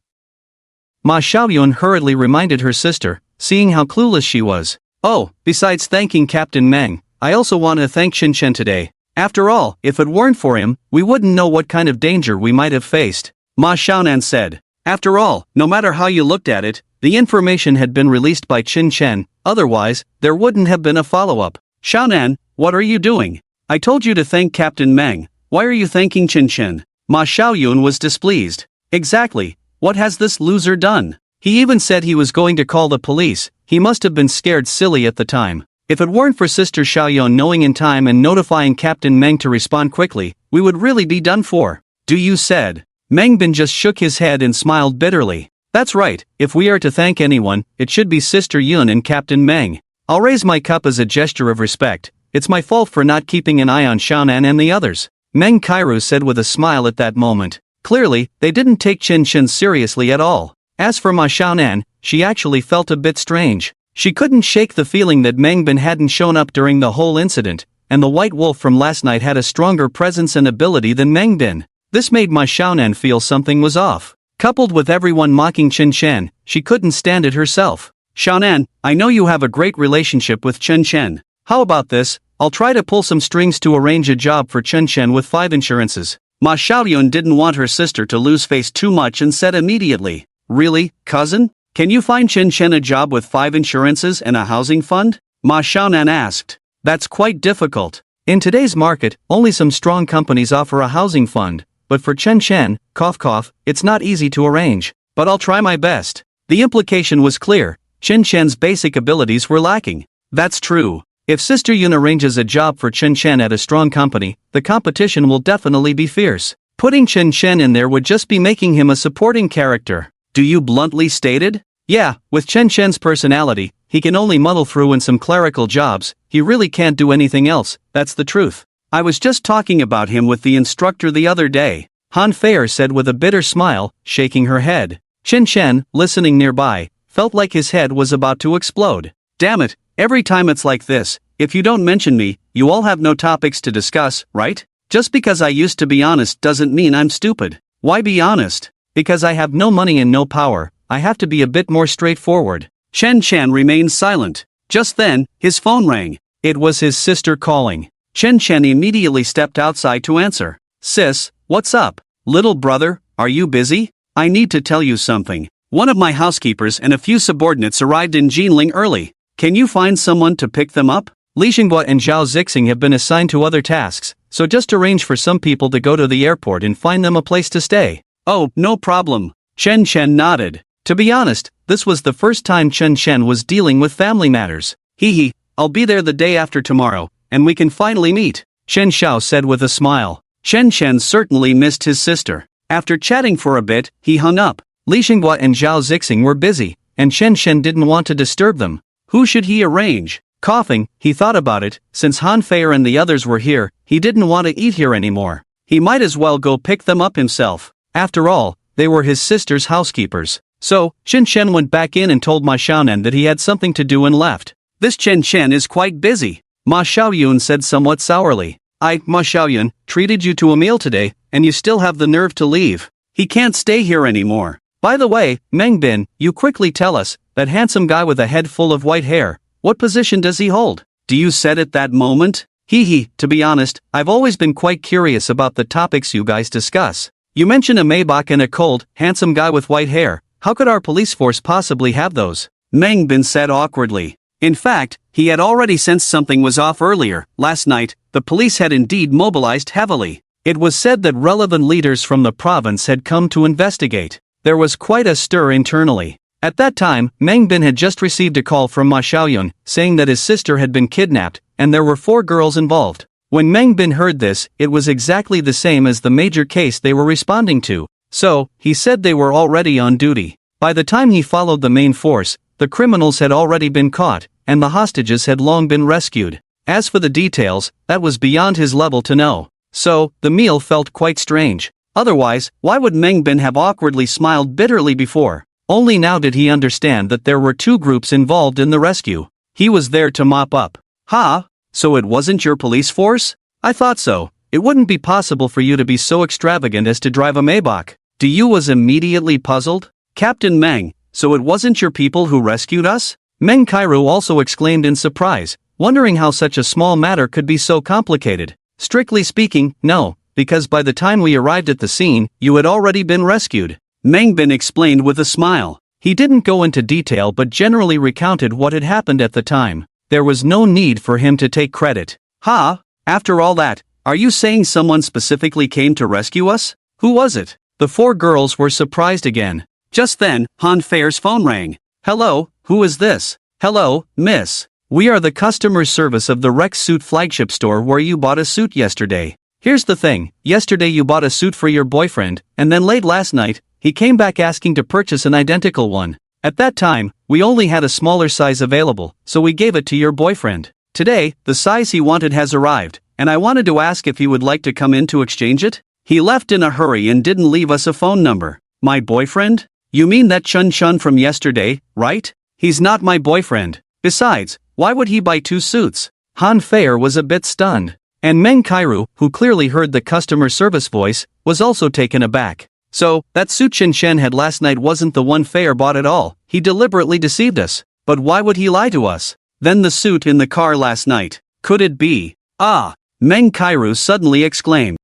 Ma Xiaoyun hurriedly reminded her sister, seeing how clueless she was. "Oh, besides thanking Captain Meng, I also want to thank Chen Chen today. After all, if it weren't for him, we wouldn't know what kind of danger we might have faced," Ma Xiaonan said. After all, no matter how you looked at it, the information had been released by Chen Chen, otherwise, there wouldn't have been a follow-up. "Xiaonan, what are you doing? I told you to thank Captain Meng, why are you thanking Chen Chen?" Ma Xiaoyun was displeased. "Exactly. What has this loser done? He even said he was going to call the police. He must have been scared silly at the time. If it weren't for Sister Xiaoyun knowing in time and notifying Captain Meng to respond quickly, we would really be done for." "Do you said?" Meng Bin just shook his head and smiled bitterly. "That's right, if we are to thank anyone, it should be Sister Yun and Captain Meng. I'll raise my cup as a gesture of respect. It's my fault for not keeping an eye on Xiaonan and the others," Meng Kairu said with a smile at that moment. Clearly, they didn't take Chen Chen seriously at all. As for Ma Xiaonan, she actually felt a bit strange. She couldn't shake the feeling that Meng Bin hadn't shown up during the whole incident, and the White Wolf from last night had a stronger presence and ability than Meng Bin. This made Ma Xiaonan feel something was off. Coupled with everyone mocking Chen Chen, she couldn't stand it herself. "Xiaonan, I know you have a great relationship with Chen Chen. How about this? I'll try to pull some strings to arrange a job for Chen Chen with 5 insurances." Ma Xiaoyun didn't want her sister to lose face too much and said immediately, "Really, cousin? Can you find Chen Chen a job with 5 insurances and a housing fund?" Ma Xiaonan asked. "That's quite difficult. In today's market, only some strong companies offer a housing fund, but for Chen Chen, cough cough, it's not easy to arrange, but I'll try my best." The implication was clear. Chen Chen's basic abilities were lacking. That's true. If Sister Yun arranges a job for Chen Chen at a strong company, the competition will definitely be fierce. Putting Chen Chen in there would just be making him a supporting character. "Do you bluntly stated?" "Yeah, with Chen Chen's personality, he can only muddle through in some clerical jobs, he really can't do anything else, that's the truth. I was just talking about him with the instructor the other day," Han Feier said with a bitter smile, shaking her head. Chen Chen, listening nearby, felt like his head was about to explode. "Damn it, every time it's like this, if you don't mention me, you all have no topics to discuss, right? Just because I used to be honest doesn't mean I'm stupid. Why be honest? Because I have no money and no power, I have to be a bit more straightforward." Chen Chen remained silent. Just then, his phone rang. It was his sister calling. Chen Chen immediately stepped outside to answer. "Sis, what's up? Little brother, are you busy? I need to tell you something. One of my housekeepers and a few subordinates arrived in Jinling early. Can you find someone to pick them up? Li Xinghua and Zhao Zixing have been assigned to other tasks, so just arrange for some people to go to the airport and find them a place to stay." "Oh, no problem." Chen Chen nodded. To be honest, this was the first time Chen Chen was dealing with family matters. Hee, I'll be there the day after tomorrow, and we can finally meet," Chen Xiao said with a smile. Chen Chen certainly missed his sister. After chatting for a bit, he hung up. Li Xinghua and Zhao Zixing were busy, and Chen Chen didn't want to disturb them. Who should he arrange? Coughing, he thought about it. Since Han Feier and the others were here, he didn't want to eat here anymore. He might as well go pick them up himself. After all, they were his sister's housekeepers. So, Chen Chen went back in and told Ma Xiaonan that he had something to do and left. "This Chen Chen is quite busy," Ma Xiaoyun said somewhat sourly. Ma Xiaoyun, treated you to a meal today, and you still have the nerve to leave. He can't stay here anymore. By the way, Meng Bin, you quickly tell us, that handsome guy with a head full of white hair, what position does he hold? Do you said it that moment? Hee, to be honest, I've always been quite curious about the topics you guys discuss. You mention a Maybach and a cold, handsome guy with white hair. How could our police force possibly have those? Mangbin said awkwardly. In fact, he had already sensed something was off earlier. Last night, the police had indeed mobilized heavily. It was said that relevant leaders from the province had come to investigate. There was quite a stir internally. At that time, Mangbin had just received a call from Ma Xiaoyun, saying that his sister had been kidnapped, and there were 4 girls involved. When Mangbin heard this, it was exactly the same as the major case they were responding to. So, he said they were already on duty. By the time he followed the main force, the criminals had already been caught, and the hostages had long been rescued. As for the details, that was beyond his level to know. So, the meal felt quite strange. Otherwise, why would Mangbin have awkwardly smiled bitterly before? Only now did he understand that there were 2 groups involved in the rescue. He was there to mop up. Ha! So it wasn't your police force? I thought so. It wouldn't be possible for you to be so extravagant as to drive a Maybach. You was immediately puzzled? Captain Meng, so it wasn't your people who rescued us? Meng Kairu also exclaimed in surprise, wondering how such a small matter could be so complicated. Strictly speaking, no, because by the time we arrived at the scene, you had already been rescued. Mangbin explained with a smile. He didn't go into detail but generally recounted what had happened at the time. There was no need for him to take credit. Ha! After all that, are you saying someone specifically came to rescue us? Who was it? The 4 girls were surprised again. Just then, Han Feier's phone rang. Hello, who is this? Hello, miss. We are the customer service of the Rex Suit flagship store where you bought a suit yesterday. Here's the thing, yesterday you bought a suit for your boyfriend, and then late last night, he came back asking to purchase an identical one. At that time, we only had a smaller size available, so we gave it to your boyfriend. Today, the size he wanted has arrived, and I wanted to ask if he would like to come in to exchange it? He left in a hurry and didn't leave us a phone number. My boyfriend? You mean that Chun Chun from yesterday, right? He's not my boyfriend. Besides, why would he buy 2 suits? Han Feier was a bit stunned. And Meng Kairu, who clearly heard the customer service voice, was also taken aback. So, that suit Chen Shen had last night wasn't the one Feier bought at all. He deliberately deceived us. But why would he lie to us? Then the suit in the car last night. Could it be? Ah! Meng Kairu suddenly exclaimed.